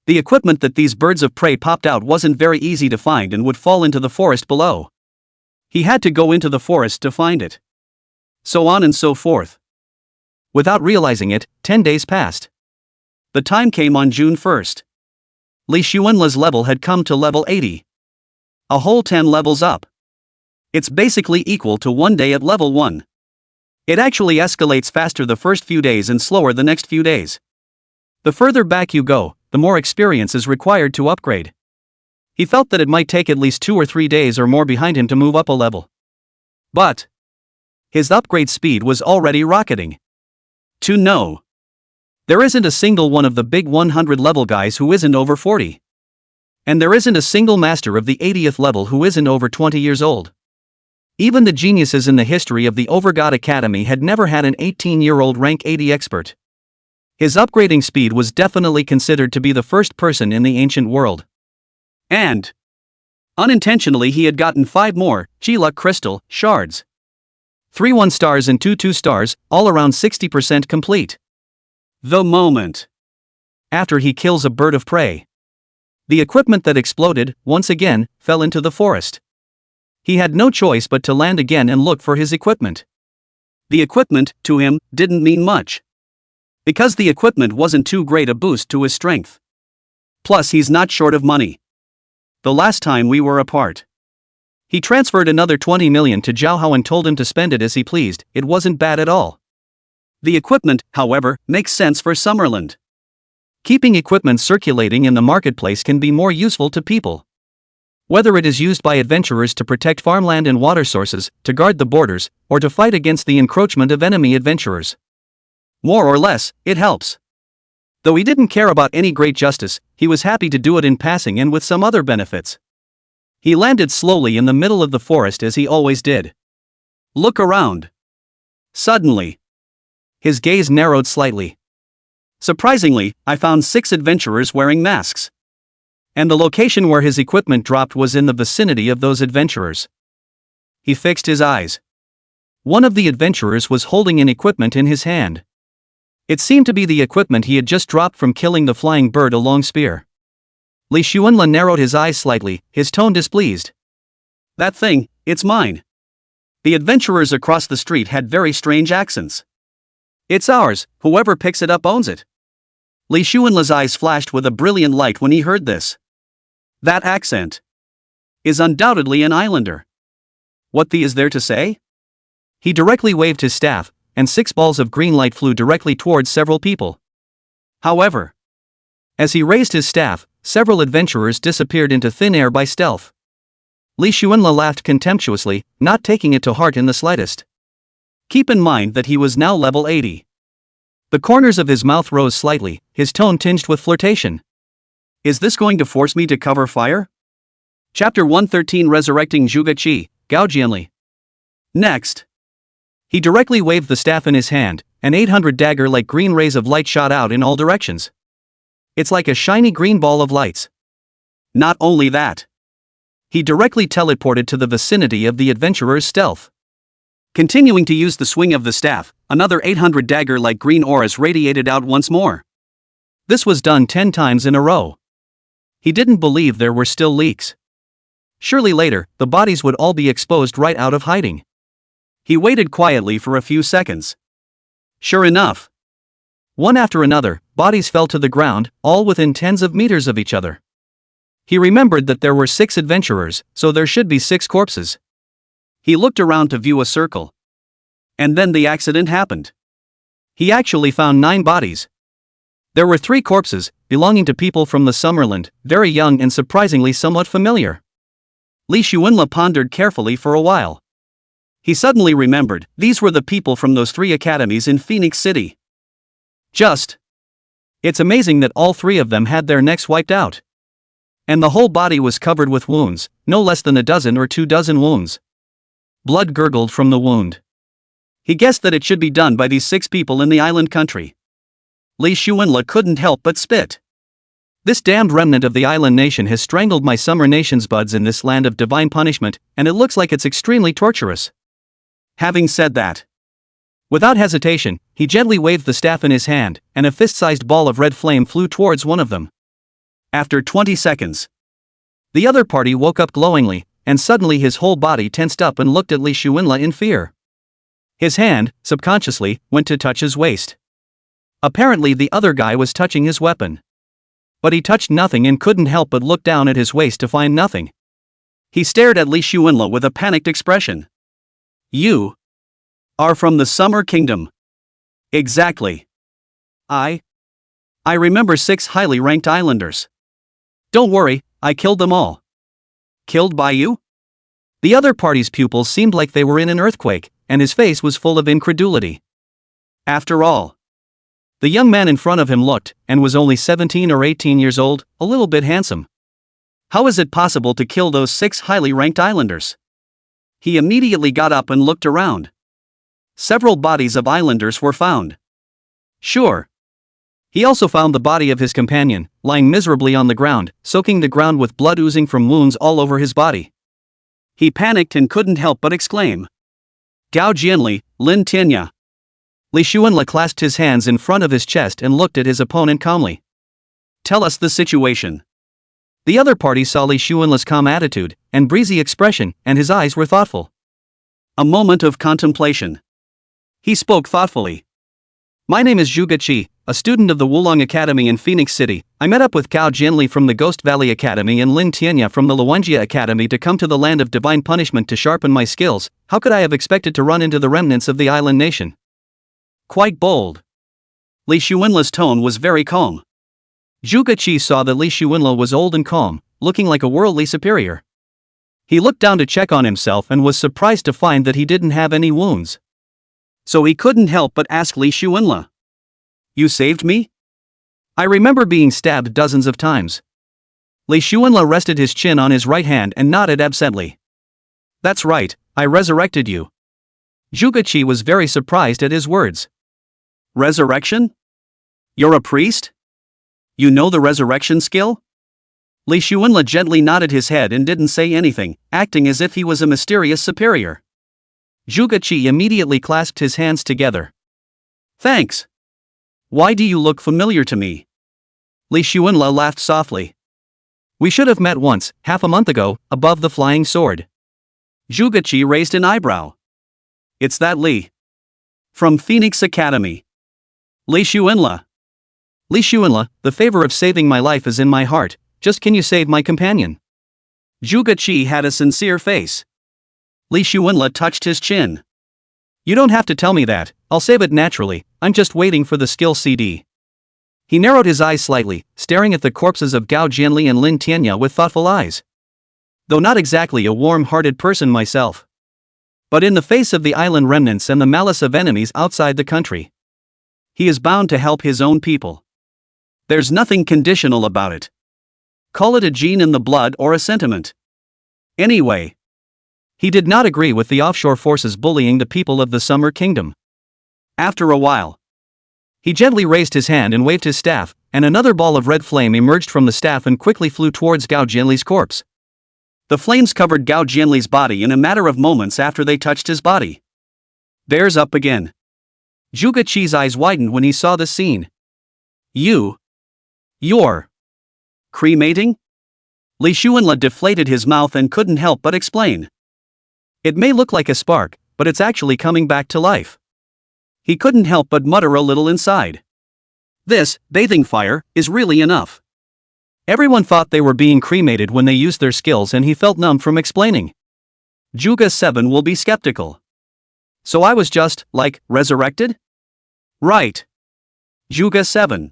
The equipment that these birds of prey popped out wasn't very easy to find and would fall into the forest below. He had to go into the forest to find it. So on and so forth. Without realizing it, 10 days passed. The time came on June 1st. Li Xuanla's level had come to level 80. A whole 10 levels up. It's basically equal to 1 day at level 1. It actually escalates faster the first few days and slower the next few days. The further back you go, the more experience is required to upgrade. He felt that it might take at least 2 or 3 days or more behind him to move up a level. But his upgrade speed was already rocketing. To know. There isn't a single one of the big 100 level guys who isn't over 40. And there isn't a single master of the 80th level who isn't over 20 years old. Even the geniuses in the history of the Overgod Academy had never had an 18-year-old rank 80 expert. His upgrading speed was definitely considered to be the first person in the ancient world. And unintentionally he had gotten 5 more G-Luck crystal shards. 3 1 stars and 2 2 stars, all around 60% complete. The moment after he kills a bird of prey. The equipment that exploded, once again, fell into the forest. He had no choice but to land again and look for his equipment. The equipment, to him, didn't mean much. Because the equipment wasn't too great a boost to his strength. Plus he's not short of money. The last time we were apart, he transferred another 20 million to Zhao Hao and told him to spend it as he pleased. It wasn't bad at all. The equipment, however, makes sense for Summerland. Keeping equipment circulating in the marketplace can be more useful to people. Whether it is used by adventurers to protect farmland and water sources, to guard the borders, or to fight against the encroachment of enemy adventurers. More or less, it helps. Though he didn't care about any great justice, he was happy to do it in passing and with some other benefits. He landed slowly in the middle of the forest as he always did. Look around. Suddenly, his gaze narrowed slightly. Surprisingly, I found 6 adventurers wearing masks. And the location where his equipment dropped was in the vicinity of those adventurers. He fixed his eyes. One of the adventurers was holding an equipment in his hand. It seemed to be the equipment he had just dropped from killing the flying bird, a long spear. Li Xuanla narrowed his eyes slightly, his tone displeased. That thing, it's mine. The adventurers across the street had very strange accents. It's ours, whoever picks it up owns it. Li Xuanla's eyes flashed with a brilliant light when he heard this. That accent is undoubtedly an islander. What is there to say? He directly waved his staff, and 6 balls of green light flew directly towards several people. However, as he raised his staff, several adventurers disappeared into thin air by stealth. Li Xuanla laughed contemptuously, not taking it to heart in the slightest. Keep in mind that he was now level 80. The corners of his mouth rose slightly, his tone tinged with flirtation. Is this going to force me to cover fire? Chapter 113, Resurrecting Zhuge Qi, Gao Jianli. Next, he directly waved the staff in his hand, an 800 dagger like green rays of light shot out in all directions. It's like a shiny green ball of lights. Not only that, he directly teleported to the vicinity of the adventurer's stealth. Continuing to use the swing of the staff, another 800 dagger like green auras radiated out once more. This was done 10 times in a row. He didn't believe there were still leaks. Surely later, the bodies would all be exposed right out of hiding. He waited quietly for a few seconds. Sure enough, one after another, bodies fell to the ground, all within tens of meters of each other. He remembered that there were 6 adventurers, so there should be 6 corpses. He looked around to view a circle. And then the accident happened. He actually found 9 bodies. There were 3 corpses, belonging to people from the Summerland, very young and surprisingly somewhat familiar. Li Xuanla pondered carefully for a while. He suddenly remembered, these were the people from those 3 academies in Phoenix City. It's amazing that all 3 of them had their necks wiped out. And the whole body was covered with wounds, no less than a dozen or 2 dozen wounds. Blood gurgled from the wound. He guessed that it should be done by these 6 people in the island country. Li Xuanla couldn't help but spit. This damned remnant of the island nation has strangled my summer nation's buds in this land of divine punishment, and it looks like it's extremely torturous. Having said that, without hesitation, he gently waved the staff in his hand, and a fist-sized ball of red flame flew towards one of them. After 20 seconds, the other party woke up glowingly, and suddenly his whole body tensed up and looked at Li Shuenla in fear. His hand, subconsciously, went to touch his waist. Apparently the other guy was touching his weapon. But he touched nothing and couldn't help but look down at his waist to find nothing. He stared at Li Shuenla with a panicked expression. You are from the Summer Kingdom. Exactly. I remember 6 highly ranked islanders. Don't worry, I killed them all. Killed by you? The other party's pupils seemed like they were in an earthquake, and his face was full of incredulity. After all, the young man in front of him looked, and was only 17 or 18 years old, a little bit handsome. How is it possible to kill those 6 highly ranked islanders? He immediately got up and looked around. Several bodies of islanders were found. Sure. He also found the body of his companion, lying miserably on the ground, soaking the ground with blood oozing from wounds all over his body. He panicked and couldn't help but exclaim, Gao Jianli, Lin Tianya. Li Shuenla clasped his hands in front of his chest and looked at his opponent calmly. Tell us the situation. The other party saw Li Shuenla's calm attitude and breezy expression, and his eyes were thoughtful. A moment of contemplation. He spoke thoughtfully. My name is Zhuge Qi, a student of the Wulong Academy in Phoenix City. I met up with Gao Jianli from the Ghost Valley Academy and Lin Tianya from the Luanjia Academy to come to the land of divine punishment to sharpen my skills. How could I have expected to run into the remnants of the island nation? Quite bold. Li Shuenla's tone was very calm. Zhuge Qi saw that Li Shuenla was old and calm, looking like a worldly superior. He looked down to check on himself and was surprised to find that he didn't have any wounds. So he couldn't help but ask Li Shuenla. You saved me? I remember being stabbed dozens of times. Li Shuenla rested his chin on his right hand and nodded absently. That's right, I resurrected you. Zhuge Qi was very surprised at his words. Resurrection? You're a priest? You know the resurrection skill? Li Shuenla gently nodded his head and didn't say anything, acting as if he was a mysterious superior. Zhuge Qi immediately clasped his hands together. Thanks. Why do you look familiar to me? Li Shuenla laughed softly. We should have met once, half a month ago, above the flying sword. Zhuge Qi raised an eyebrow. It's that Li. From Phoenix Academy. Li Shuenla. Li Shuenla, the favor of saving my life is in my heart, just can you save my companion? Zhuge Qi had a sincere face. Li Shuenla touched his chin. You don't have to tell me that, I'll save it naturally, I'm just waiting for the skill CD. He narrowed his eyes slightly, staring at the corpses of Gao Jianli and Lin Tianya with thoughtful eyes. Though not exactly a warm-hearted person myself. But in the face of the island remnants and the malice of enemies outside the country, he is bound to help his own people. There's nothing conditional about it. Call it a gene in the blood or a sentiment. Anyway, he did not agree with the offshore forces bullying the people of the Summer Kingdom. After a while, he gently raised his hand and waved his staff, and another ball of red flame emerged from the staff and quickly flew towards Gao Jianli's corpse. The flames covered Gao Jianli's body in a matter of moments after they touched his body. Bears up again. Zhuge Qi's eyes widened when he saw the scene. You're cremating? Li Shuenla deflated his mouth and couldn't help but explain. It may look like a spark, but it's actually coming back to life. He couldn't help but mutter a little inside. This bathing fire is really enough. Everyone thought they were being cremated when they used their skills, and he felt numb from explaining. Zhuge 7 will be skeptical. So I was just, like, resurrected? Right. Zhuge 7.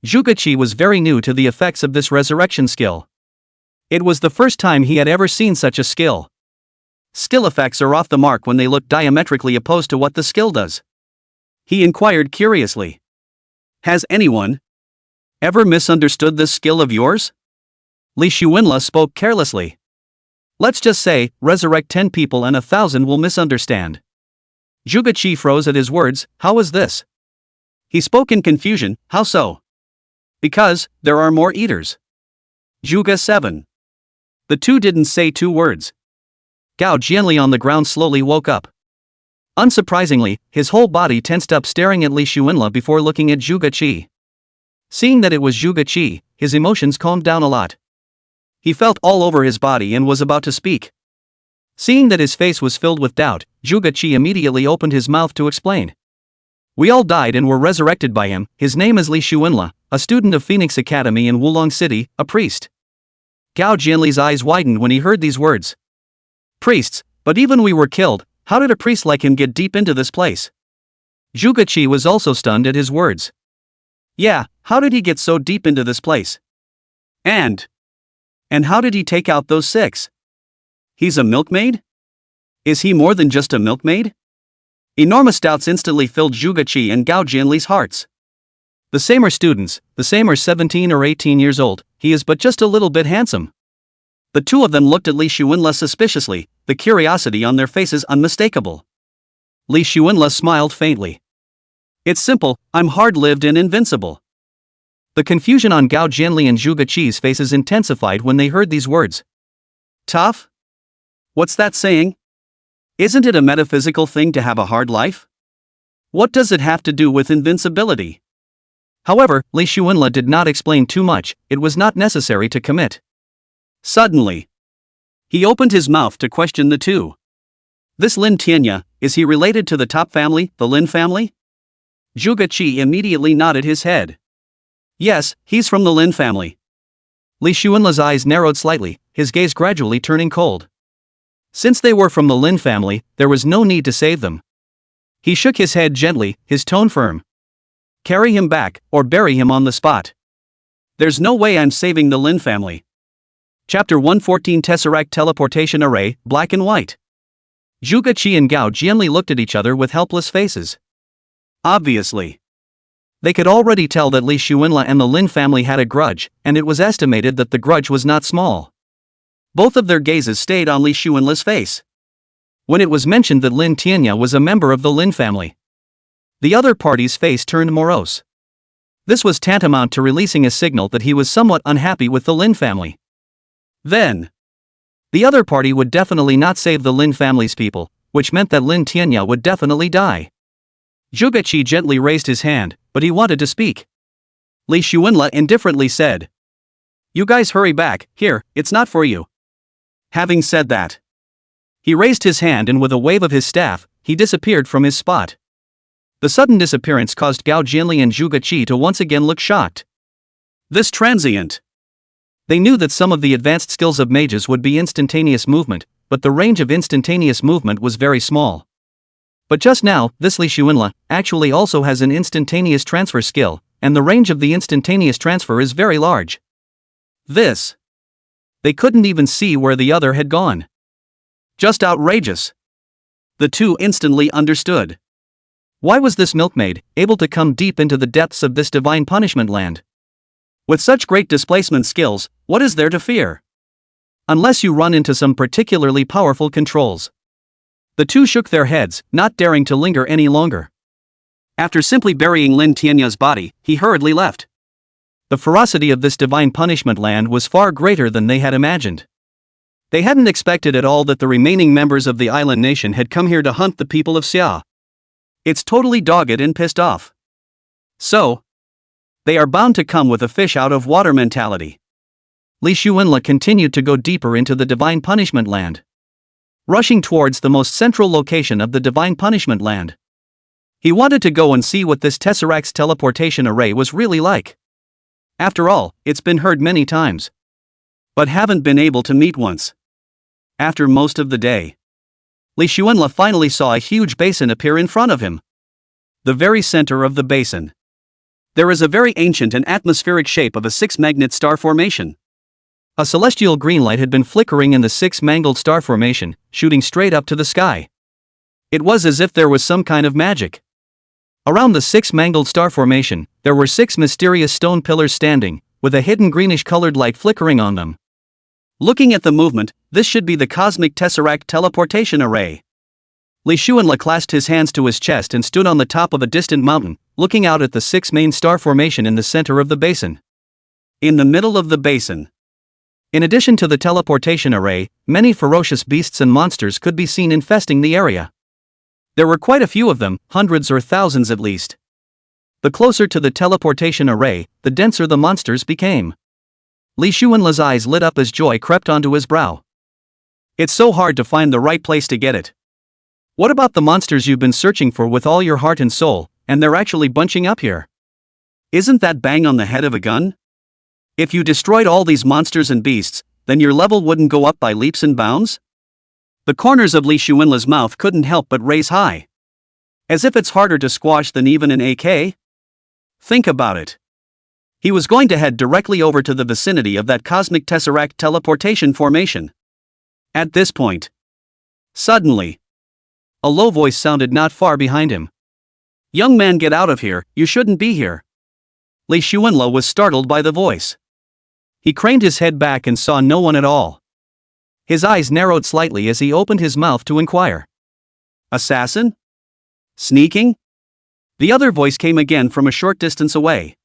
Zhuge Qi was very new to the effects of this resurrection skill. It was the first time he had ever seen such a skill. Skill effects are off the mark when they look diametrically opposed to what the skill does. He inquired curiously. Has anyone ever misunderstood this skill of yours? Li Shuenla spoke carelessly. Let's just say, resurrect 10 people and 1,000 will misunderstand. Zhuge Qi froze at his words. How is this? He spoke in confusion. How so? Because there are more eaters. Zhuge 7. The two didn't say 2 words. Gao Jianli on the ground slowly woke up. Unsurprisingly, his whole body tensed up, staring at Li Shuenla before looking at Zhuge Qi. Seeing that it was Zhuge Qi, his emotions calmed down a lot. He felt all over his body and was about to speak. Seeing that his face was filled with doubt, Jugachi immediately opened his mouth to explain. We all died and were resurrected by him. His name is Li Shuenla, a student of Phoenix Academy in Wulong City, a priest. Gao Jianli's eyes widened when he heard these words. Priests, but even we were killed, how did a priest like him get deep into this place? Jugachi was also stunned at his words. Yeah, how did he get so deep into this place? And how did he take out those 6? He's a milkmaid? Is he more than just a milkmaid? Enormous doubts instantly filled Jugachi and Gao Jianli's hearts. The same are students, the same are 17 or 18 years old, he is but just a little bit handsome. The two of them looked at Li Shuenla suspiciously, the curiosity on their faces unmistakable. Li Shuenla smiled faintly. It's simple, I'm hard-lived and invincible. The confusion on Gao Jianli and Jugachi's faces intensified when they heard these words. Tough? What's that saying? Isn't it a metaphysical thing to have a hard life? What does it have to do with invincibility? However, Li Shuenla did not explain too much, it was not necessary to commit. Suddenly, he opened his mouth to question the two. This Lin Tianya, is he related to the top family, the Lin family? Jugachi immediately nodded his head. Yes, he's from the Lin family. Li Shuenla's eyes narrowed slightly, his gaze gradually turning cold. Since they were from the Lin family, there was no need to save them. He shook his head gently, his tone firm. Carry him back, or bury him on the spot. There's no way I'm saving the Lin family. Chapter 114 Tesseract Teleportation Array, Black and White. Jugachi and Gao Jianli looked at each other with helpless faces. Obviously, they could already tell that Li Shuenla and the Lin family had a grudge, and it was estimated that the grudge was not small. Both of their gazes stayed on Li Shuenla's face. When it was mentioned that Lin Tianya was a member of the Lin family, the other party's face turned morose. This was tantamount to releasing a signal that he was somewhat unhappy with the Lin family. Then, the other party would definitely not save the Lin family's people, which meant that Lin Tianya would definitely die. Jugachi gently raised his hand, but he wanted to speak. Li Shuenla indifferently said, You guys hurry back, here, it's not for you. Having said that, he raised his hand and with a wave of his staff, he disappeared from his spot. The sudden disappearance caused Gao Jianli and Jugachi to once again look shocked. This transient. They knew that some of the advanced skills of mages would be instantaneous movement, but the range of instantaneous movement was very small. But just now, this Li Shuenla actually also has an instantaneous transfer skill, and the range of the instantaneous transfer is very large. This. They couldn't even see where the other had gone. Just outrageous. The two instantly understood. Why was this milkmaid able to come deep into the depths of this divine punishment land? With such great displacement skills, what is there to fear? Unless you run into some particularly powerful controls. The two shook their heads, not daring to linger any longer. After simply burying Lin Tianya's body, he hurriedly left. The ferocity of this divine punishment land was far greater than they had imagined. They hadn't expected at all that the remaining members of the island nation had come here to hunt the people of Xia. It's totally dogged and pissed off. So, they are bound to come with a fish out of water mentality. Li Shuenla continued to go deeper into the divine punishment land, rushing towards the most central location of the divine punishment land. He wanted to go and see what this Tesseract's teleportation array was really like. After all, it's been heard many times, but haven't been able to meet once. After most of the day, Li Shuenla finally saw a huge basin appear in front of him. The very center of the basin, there is a very ancient and atmospheric shape of a six-magnet star formation. A celestial green light had been flickering in the six-mangled star formation, shooting straight up to the sky. It was as if there was some kind of magic. Around the six-mangled star formation, there were 6 mysterious stone pillars standing, with a hidden greenish-colored light flickering on them. Looking at the movement, this should be the cosmic tesseract teleportation array. Li Shuenla clasped his hands to his chest and stood on the top of a distant mountain, looking out at the 6 main star formation in the center of the basin. In the middle of the basin, in addition to the teleportation array, many ferocious beasts and monsters could be seen infesting the area. There were quite a few of them, hundreds or thousands at least. The closer to the teleportation array, the denser the monsters became. Li Xuanla's eyes lit up as joy crept onto his brow. It's so hard to find the right place to get it. What about the monsters you've been searching for with all your heart and soul, and they're actually bunching up here? Isn't that bang on the head of a gun? If you destroyed all these monsters and beasts, then your level wouldn't go up by leaps and bounds? The corners of Li Xuanla's mouth couldn't help but raise high. As if it's harder to squash than even an AK? Think about it. He was going to head directly over to the vicinity of that cosmic tesseract teleportation formation. At this point, suddenly, a low voice sounded not far behind him. "Young man, get out of here, you shouldn't be here." Li Xuanla was startled by the voice. He craned his head back and saw no one at all. His eyes narrowed slightly as he opened his mouth to inquire. "Assassin? Sneaking?" The other voice came again from a short distance away.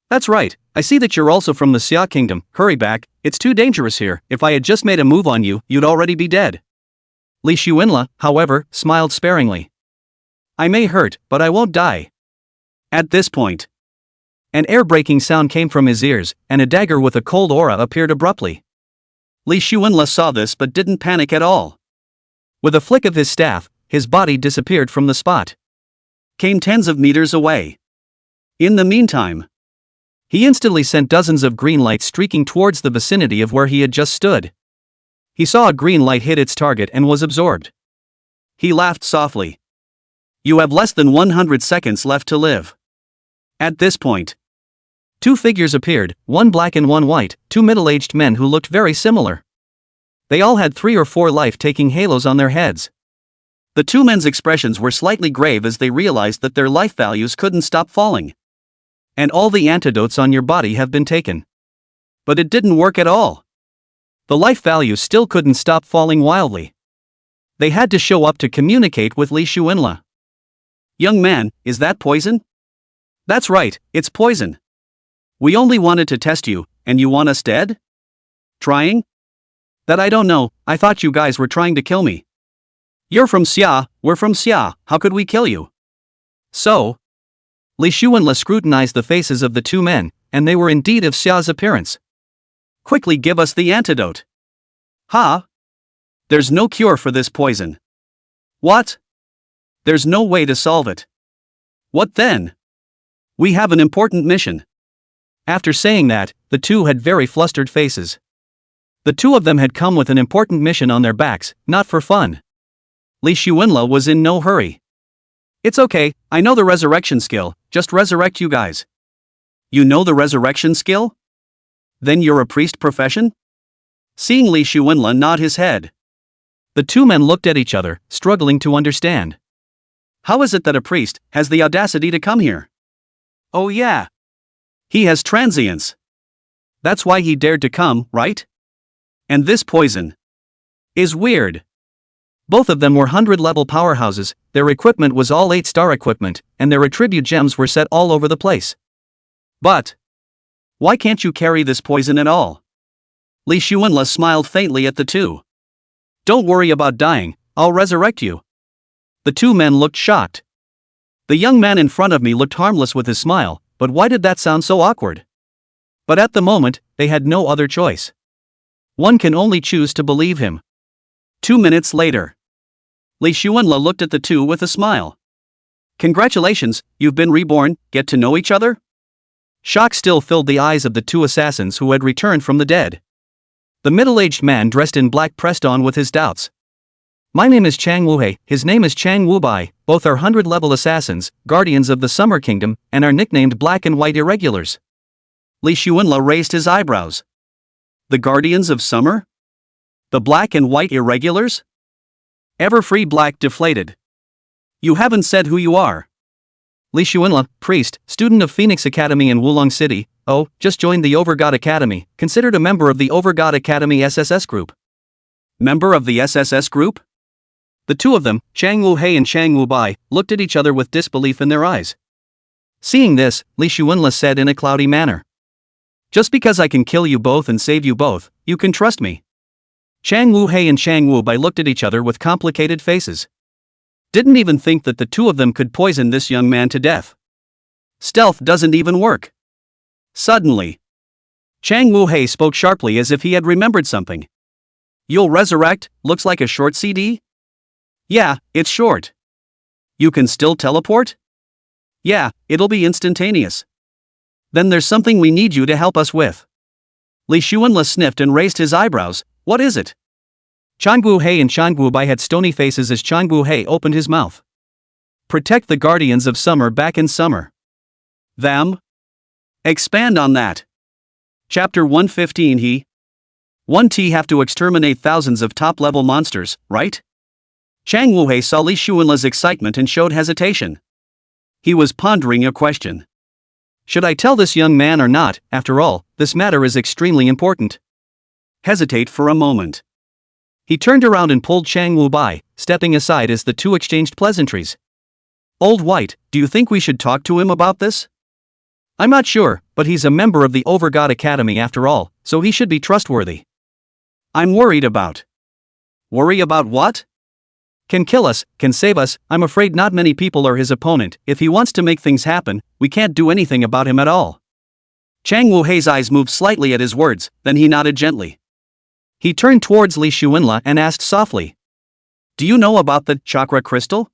"That's right, I see that you're also from the Xia Kingdom, hurry back, it's too dangerous here, if I had just made a move on you, you'd already be dead." Li Xuanla, however, smiled sparingly. "I may hurt, but I won't die." At this point, an air-breaking sound came from his ears, and a dagger with a cold aura appeared abruptly. Li Xuanla saw this but didn't panic at all. With a flick of his staff, his body disappeared from the spot. Came tens of meters away. In the meantime, he instantly sent dozens of green lights streaking towards the vicinity of where he had just stood. He saw a green light hit its target and was absorbed. He laughed softly. "You have less than 100 seconds left to live." At this point, two figures appeared, one black and one white, two middle-aged men who looked very similar. They all had 3 or 4 life-taking halos on their heads. The two men's expressions were slightly grave as they realized that their life values couldn't stop falling. "And all the antidotes on your body have been taken." But it didn't work at all. The life value still couldn't stop falling wildly. They had to show up to communicate with Li Xuanla. "Young man, is that poison?" "That's right, it's poison. We only wanted to test you, and you want us dead?" "Trying? That I don't know, I thought you guys were trying to kill me." "You're from Xia, we're from Xia, how could we kill you?" "So?" Li Xuanla scrutinized the faces of the two men, and they were indeed of Xia's appearance. "Quickly give us the antidote." "Huh? There's no cure for this poison." "What? There's no way to solve it." "What then?" "We have an important mission." After saying that, the two had very flustered faces. The two of them had come with an important mission on their backs, not for fun. Li Xuanla was in no hurry. "It's okay, I know the resurrection skill, just resurrect you guys." "You know the resurrection skill? Then you're a priest profession?" Seeing Li Xuanla nod his head. The two men looked at each other, struggling to understand. How is it that a priest has the audacity to come here? "Oh yeah. He has transience. That's why he dared to come, right? And this poison is weird." Both of them were 100-level powerhouses, their equipment was all 8-star equipment, and their attribute gems were set all over the place. "But why can't you carry this poison at all?" Li Xuanla smiled faintly at the two. "Don't worry about dying, I'll resurrect you." The two men looked shocked. The young man in front of me looked harmless with his smile, but why did that sound so awkward? But at the moment, they had no other choice. One can only choose to believe him. 2 minutes later, Li Xuanla looked at the two with a smile. "Congratulations, you've been reborn, get to know each other?" Shock still filled the eyes of the two assassins who had returned from the dead. The middle-aged man dressed in black pressed on with his doubts. "My name is Chang Wuhei, his name is Chang Wubai, both are 100-level assassins, guardians of the Summer Kingdom, and are nicknamed Black and White Irregulars." Li Xuanla raised his eyebrows. "The Guardians of Summer? The Black and White Irregulars?" Everfree Black deflated. "You haven't said who you are." "Li Xuanla, priest, student of Phoenix Academy in Wulong City. Oh, just joined the Overgod Academy, considered a member of the Overgod Academy SSS group." "Member of the SSS group?" The two of them, Chang Wuhei and Chang Wubai, looked at each other with disbelief in their eyes. Seeing this, Li Xuanla said in a cloudy manner. "Just because I can kill you both and save you both, you can trust me." Chang Wuhei and Chang Wubai looked at each other with complicated faces. Didn't even think that the two of them could poison this young man to death. Stealth doesn't even work. Suddenly, Chang Wu-hei spoke sharply as if he had remembered something. You'll resurrect, looks like a short CD? Yeah, it's short. You can still teleport? Yeah, it'll be instantaneous. Then there's something we need you to help us with. Li Xuanle sniffed and raised his eyebrows. What is it? Chang Wu-hei and Chang Wu-bai had stony faces as Chang Wu-hei opened his mouth. Protect the guardians of summer back in summer. Them? Expand on that. Chapter 115 He 1T have to exterminate thousands of top-level monsters, right? Chang Wu-hei saw Li Xuanle's excitement and showed hesitation. He was pondering a question. Should I tell this young man or not? After all, this matter is extremely important. Hesitate for a moment. He turned around and pulled Chang Wu-bai, stepping aside as the two exchanged pleasantries. Old White, do you think we should talk to him about this? I'm not sure, but he's a member of the Overgod Academy after all, so he should be trustworthy. I'm worried about. Worry about what? Can kill us, can save us. I'm afraid not many people are his opponent. If he wants to make things happen, we can't do anything about him at all. Chang Wu-hei's eyes moved slightly at his words, then he nodded gently. He turned towards Li Xuanle and asked softly. Do you know about the chakra crystal?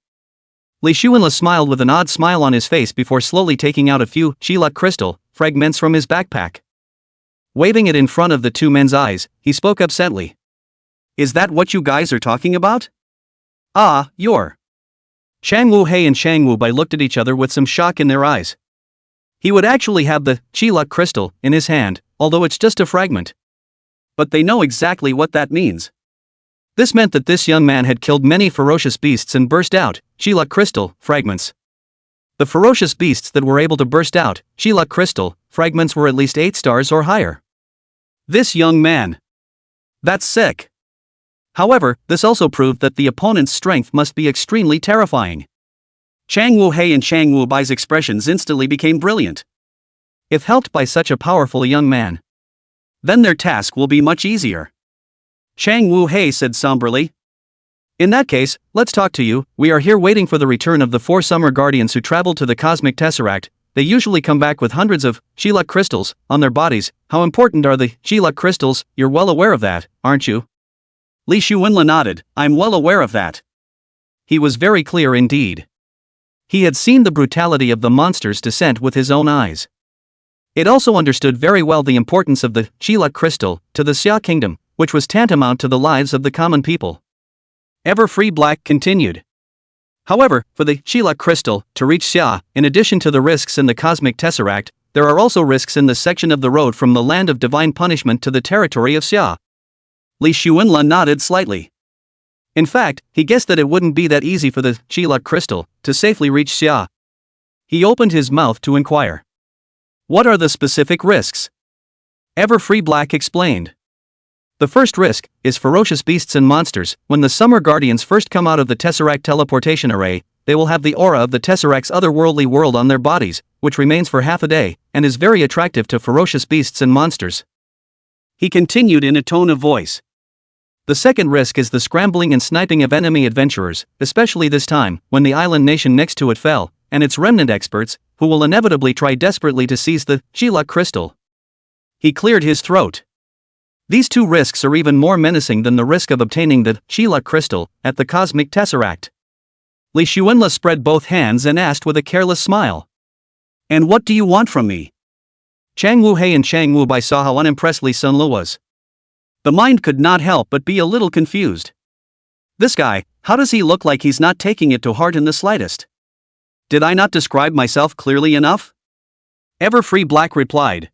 Li Xuanle smiled with an odd smile on his face before slowly taking out a few Chilak crystal fragments from his backpack. Waving it in front of the two men's eyes, he spoke upsetly. Is that what you guys are talking about? Ah, you're. Chang Wu-hei and Chang Wu-bai looked at each other with some shock in their eyes. He would actually have the Chilak crystal in his hand, although it's just a fragment. But they know exactly what that means. This meant that this young man had killed many ferocious beasts and burst out Chilak crystal fragments. The ferocious beasts that were able to burst out Chilak crystal fragments were at least 8 stars or higher. This young man. That's sick. However, this also proved that the opponent's strength must be extremely terrifying. Chang Wu-hei and Chang Wu-bai's expressions instantly became brilliant. If helped by such a powerful young man, then their task will be much easier. Chang Wu-hei said somberly. In that case, let's talk to you. We are here waiting for the return of the 4 summer guardians who traveled to the cosmic tesseract. They usually come back with hundreds of Chilak crystals on their bodies. How important are the Chilak crystals? You're well aware of that, aren't you? Li Xuanle nodded. I'm well aware of that. He was very clear indeed. He had seen the brutality of the monster's descent with his own eyes. It also understood very well the importance of the Chilak crystal to the Xia kingdom, which was tantamount to the lives of the common people. Everfree Black continued. However, for the Chilak crystal to reach Xia, in addition to the risks in the cosmic tesseract, there are also risks in the section of the road from the land of divine punishment to the territory of Xia. Li Xuanle nodded slightly. In fact, he guessed that it wouldn't be that easy for the Chilak crystal to safely reach Xia. He opened his mouth to inquire. What are the specific risks? Everfree Black explained. The first risk is ferocious beasts and monsters. When the Summer Guardians first come out of the Tesseract teleportation array, they will have the aura of the Tesseract's otherworldly world on their bodies, which remains for half a day, and is very attractive to ferocious beasts and monsters. He continued in a tone of voice. The second risk is the scrambling and sniping of enemy adventurers, especially this time, when the island nation next to it fell, and its remnant experts, who will inevitably try desperately to seize the Chilak crystal. He cleared his throat. These two risks are even more menacing than the risk of obtaining the Chilak crystal at the cosmic tesseract. Li Xuanle spread both hands and asked with a careless smile. And what do you want from me? Chang Wu-hei and Chang Wu-bai saw how unimpressed Li Xuanle was. The mind could not help but be a little confused. This guy, how does he look like he's not taking it to heart in the slightest? Did I not describe myself clearly enough? Everfree Black replied.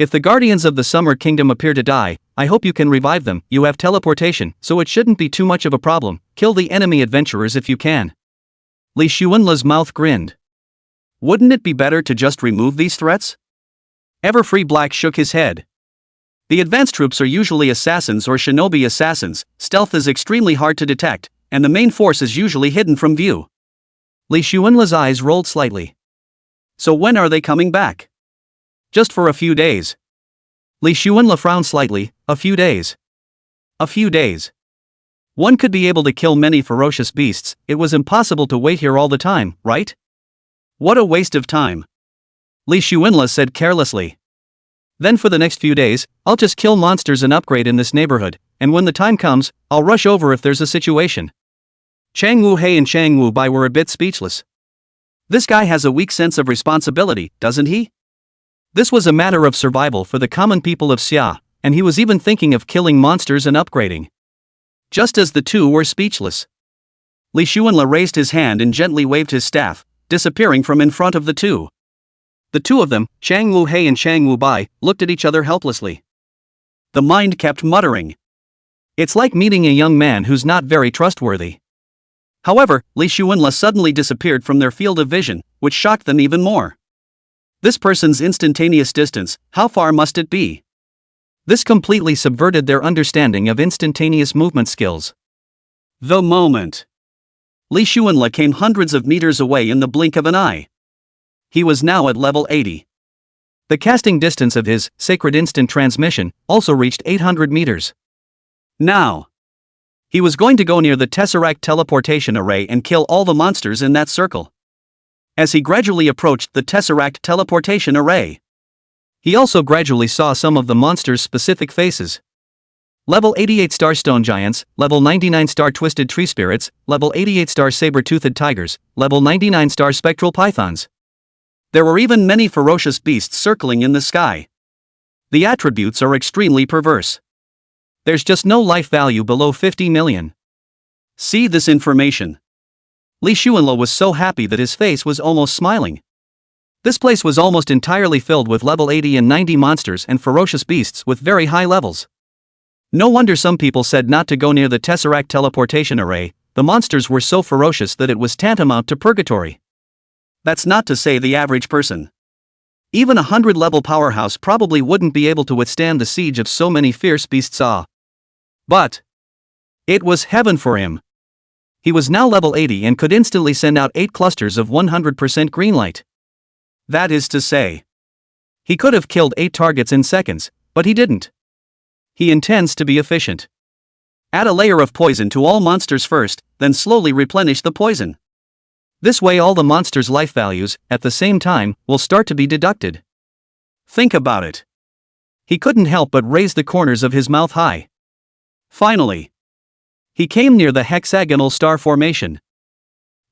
If the guardians of the Summer Kingdom appear to die, I hope you can revive them. You have teleportation, so it shouldn't be too much of a problem. Kill the enemy adventurers if you can. Li Xuanle's mouth grinned. Wouldn't it be better to just remove these threats? Everfree Black shook his head. The advanced troops are usually assassins or shinobi assassins. Stealth is extremely hard to detect, and the main force is usually hidden from view. Li Xuanle's eyes rolled slightly. So when are they coming back? Just for a few days. Li Xuanle frowned slightly. A few days. A few days. One could be able to kill many ferocious beasts. It was impossible to wait here all the time, right? What a waste of time. Li Xuanle said carelessly. Then for the next few days, I'll just kill monsters and upgrade in this neighborhood, and when the time comes, I'll rush over if there's a situation. Chang Wu-hei and Chang Wu-bai were a bit speechless. This guy has a weak sense of responsibility, doesn't he? This was a matter of survival for the common people of Xia, and he was even thinking of killing monsters and upgrading. Just as the two were speechless, Li Xuanle raised his hand and gently waved his staff, disappearing from in front of the two. The two of them, Chang Wu-hei and Chang Wu-bai, looked at each other helplessly. The mind kept muttering. It's like meeting a young man who's not very trustworthy. However, Li Xuanle suddenly disappeared from their field of vision, which shocked them even more. This person's instantaneous distance, how far must it be? This completely subverted their understanding of instantaneous movement skills. The moment Li Xuanle came hundreds of meters away in the blink of an eye. He was now at level 80. The casting distance of his sacred instant transmission also reached 800 meters. Now, he was going to go near the Tesseract teleportation array and kill all the monsters in that circle. As he gradually approached the Tesseract teleportation array, he also gradually saw some of the monsters' specific faces. Level 88 star stone giants, level 99 star twisted tree spirits, level 88 star saber-toothed tigers, level 99 star spectral pythons. There were even many ferocious beasts circling in the sky. The attributes are extremely perverse. There's just no life value below 50 million. See this information. Li Xuanle was so happy that his face was almost smiling. This place was almost entirely filled with level 80 and 90 monsters and ferocious beasts with very high levels. No wonder some people said not to go near the Tesseract teleportation array. The monsters were so ferocious that it was tantamount to purgatory. That's not to say the average person. Even a 100-level powerhouse probably wouldn't be able to withstand the siege of so many fierce beasts. But it was heaven for him. He was now level 80 and could instantly send out 8 clusters of 100% green light. That is to say, he could have killed 8 targets in seconds, but he didn't. He intends to be efficient. Add a layer of poison to all monsters first, then slowly replenish the poison. This way all the monsters' life values, at the same time, will start to be deducted. Think about it. He couldn't help but raise the corners of his mouth high. Finally, he came near the hexagonal star formation.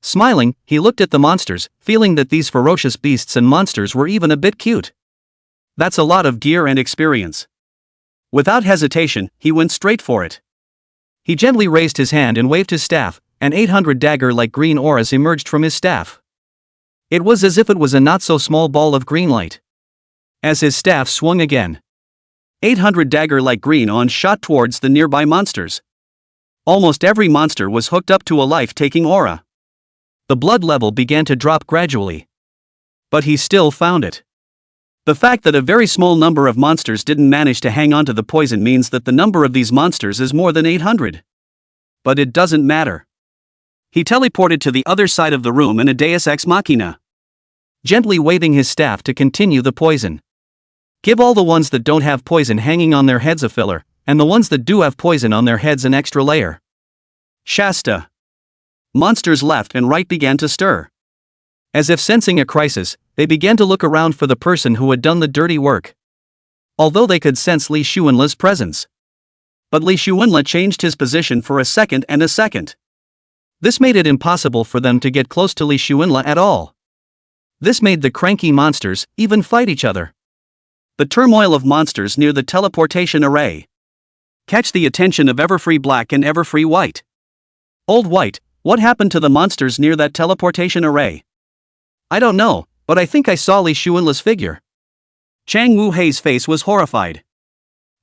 Smiling, he looked at the monsters, feeling that these ferocious beasts and monsters were even a bit cute. That's a lot of gear and experience. Without hesitation, he went straight for it. He gently raised his hand and waved his staff, and 800 dagger-like green auras emerged from his staff. It was as if it was a not-so-small ball of green light. As his staff swung again, 800 dagger-like green auras shot towards the nearby monsters. Almost every monster was hooked up to a life-taking aura. The blood level began to drop gradually. But he still found it. The fact that a very small number of monsters didn't manage to hang on to the poison means that the number of these monsters is more than 800. But it doesn't matter. He teleported to the other side of the room in a deus ex machina, gently waving his staff to continue the poison. Give all the ones that don't have poison hanging on their heads a filler, and the ones that do have poison on their heads an extra layer. Shasta. Monsters left and right began to stir. As if sensing a crisis, they began to look around for the person who had done the dirty work. Although they could sense Li Xuanle's presence. But Li Xuanle changed his position for a second and a second. This made it impossible for them to get close to Li Xuanle at all. This made the cranky monsters even fight each other. The turmoil of monsters near the teleportation array catch the attention of Everfree Black and Everfree White. Old White, what happened to the monsters near that teleportation array? I don't know, but I think I saw Li Xuanle's figure. Chang Wu-hei's face was horrified.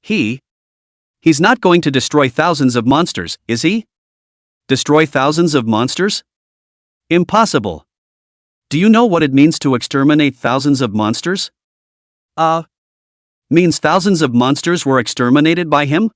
He's not going to destroy thousands of monsters, is he? Destroy thousands of monsters? Impossible. Do you know what it means to exterminate thousands of monsters? Means thousands of monsters were exterminated by him?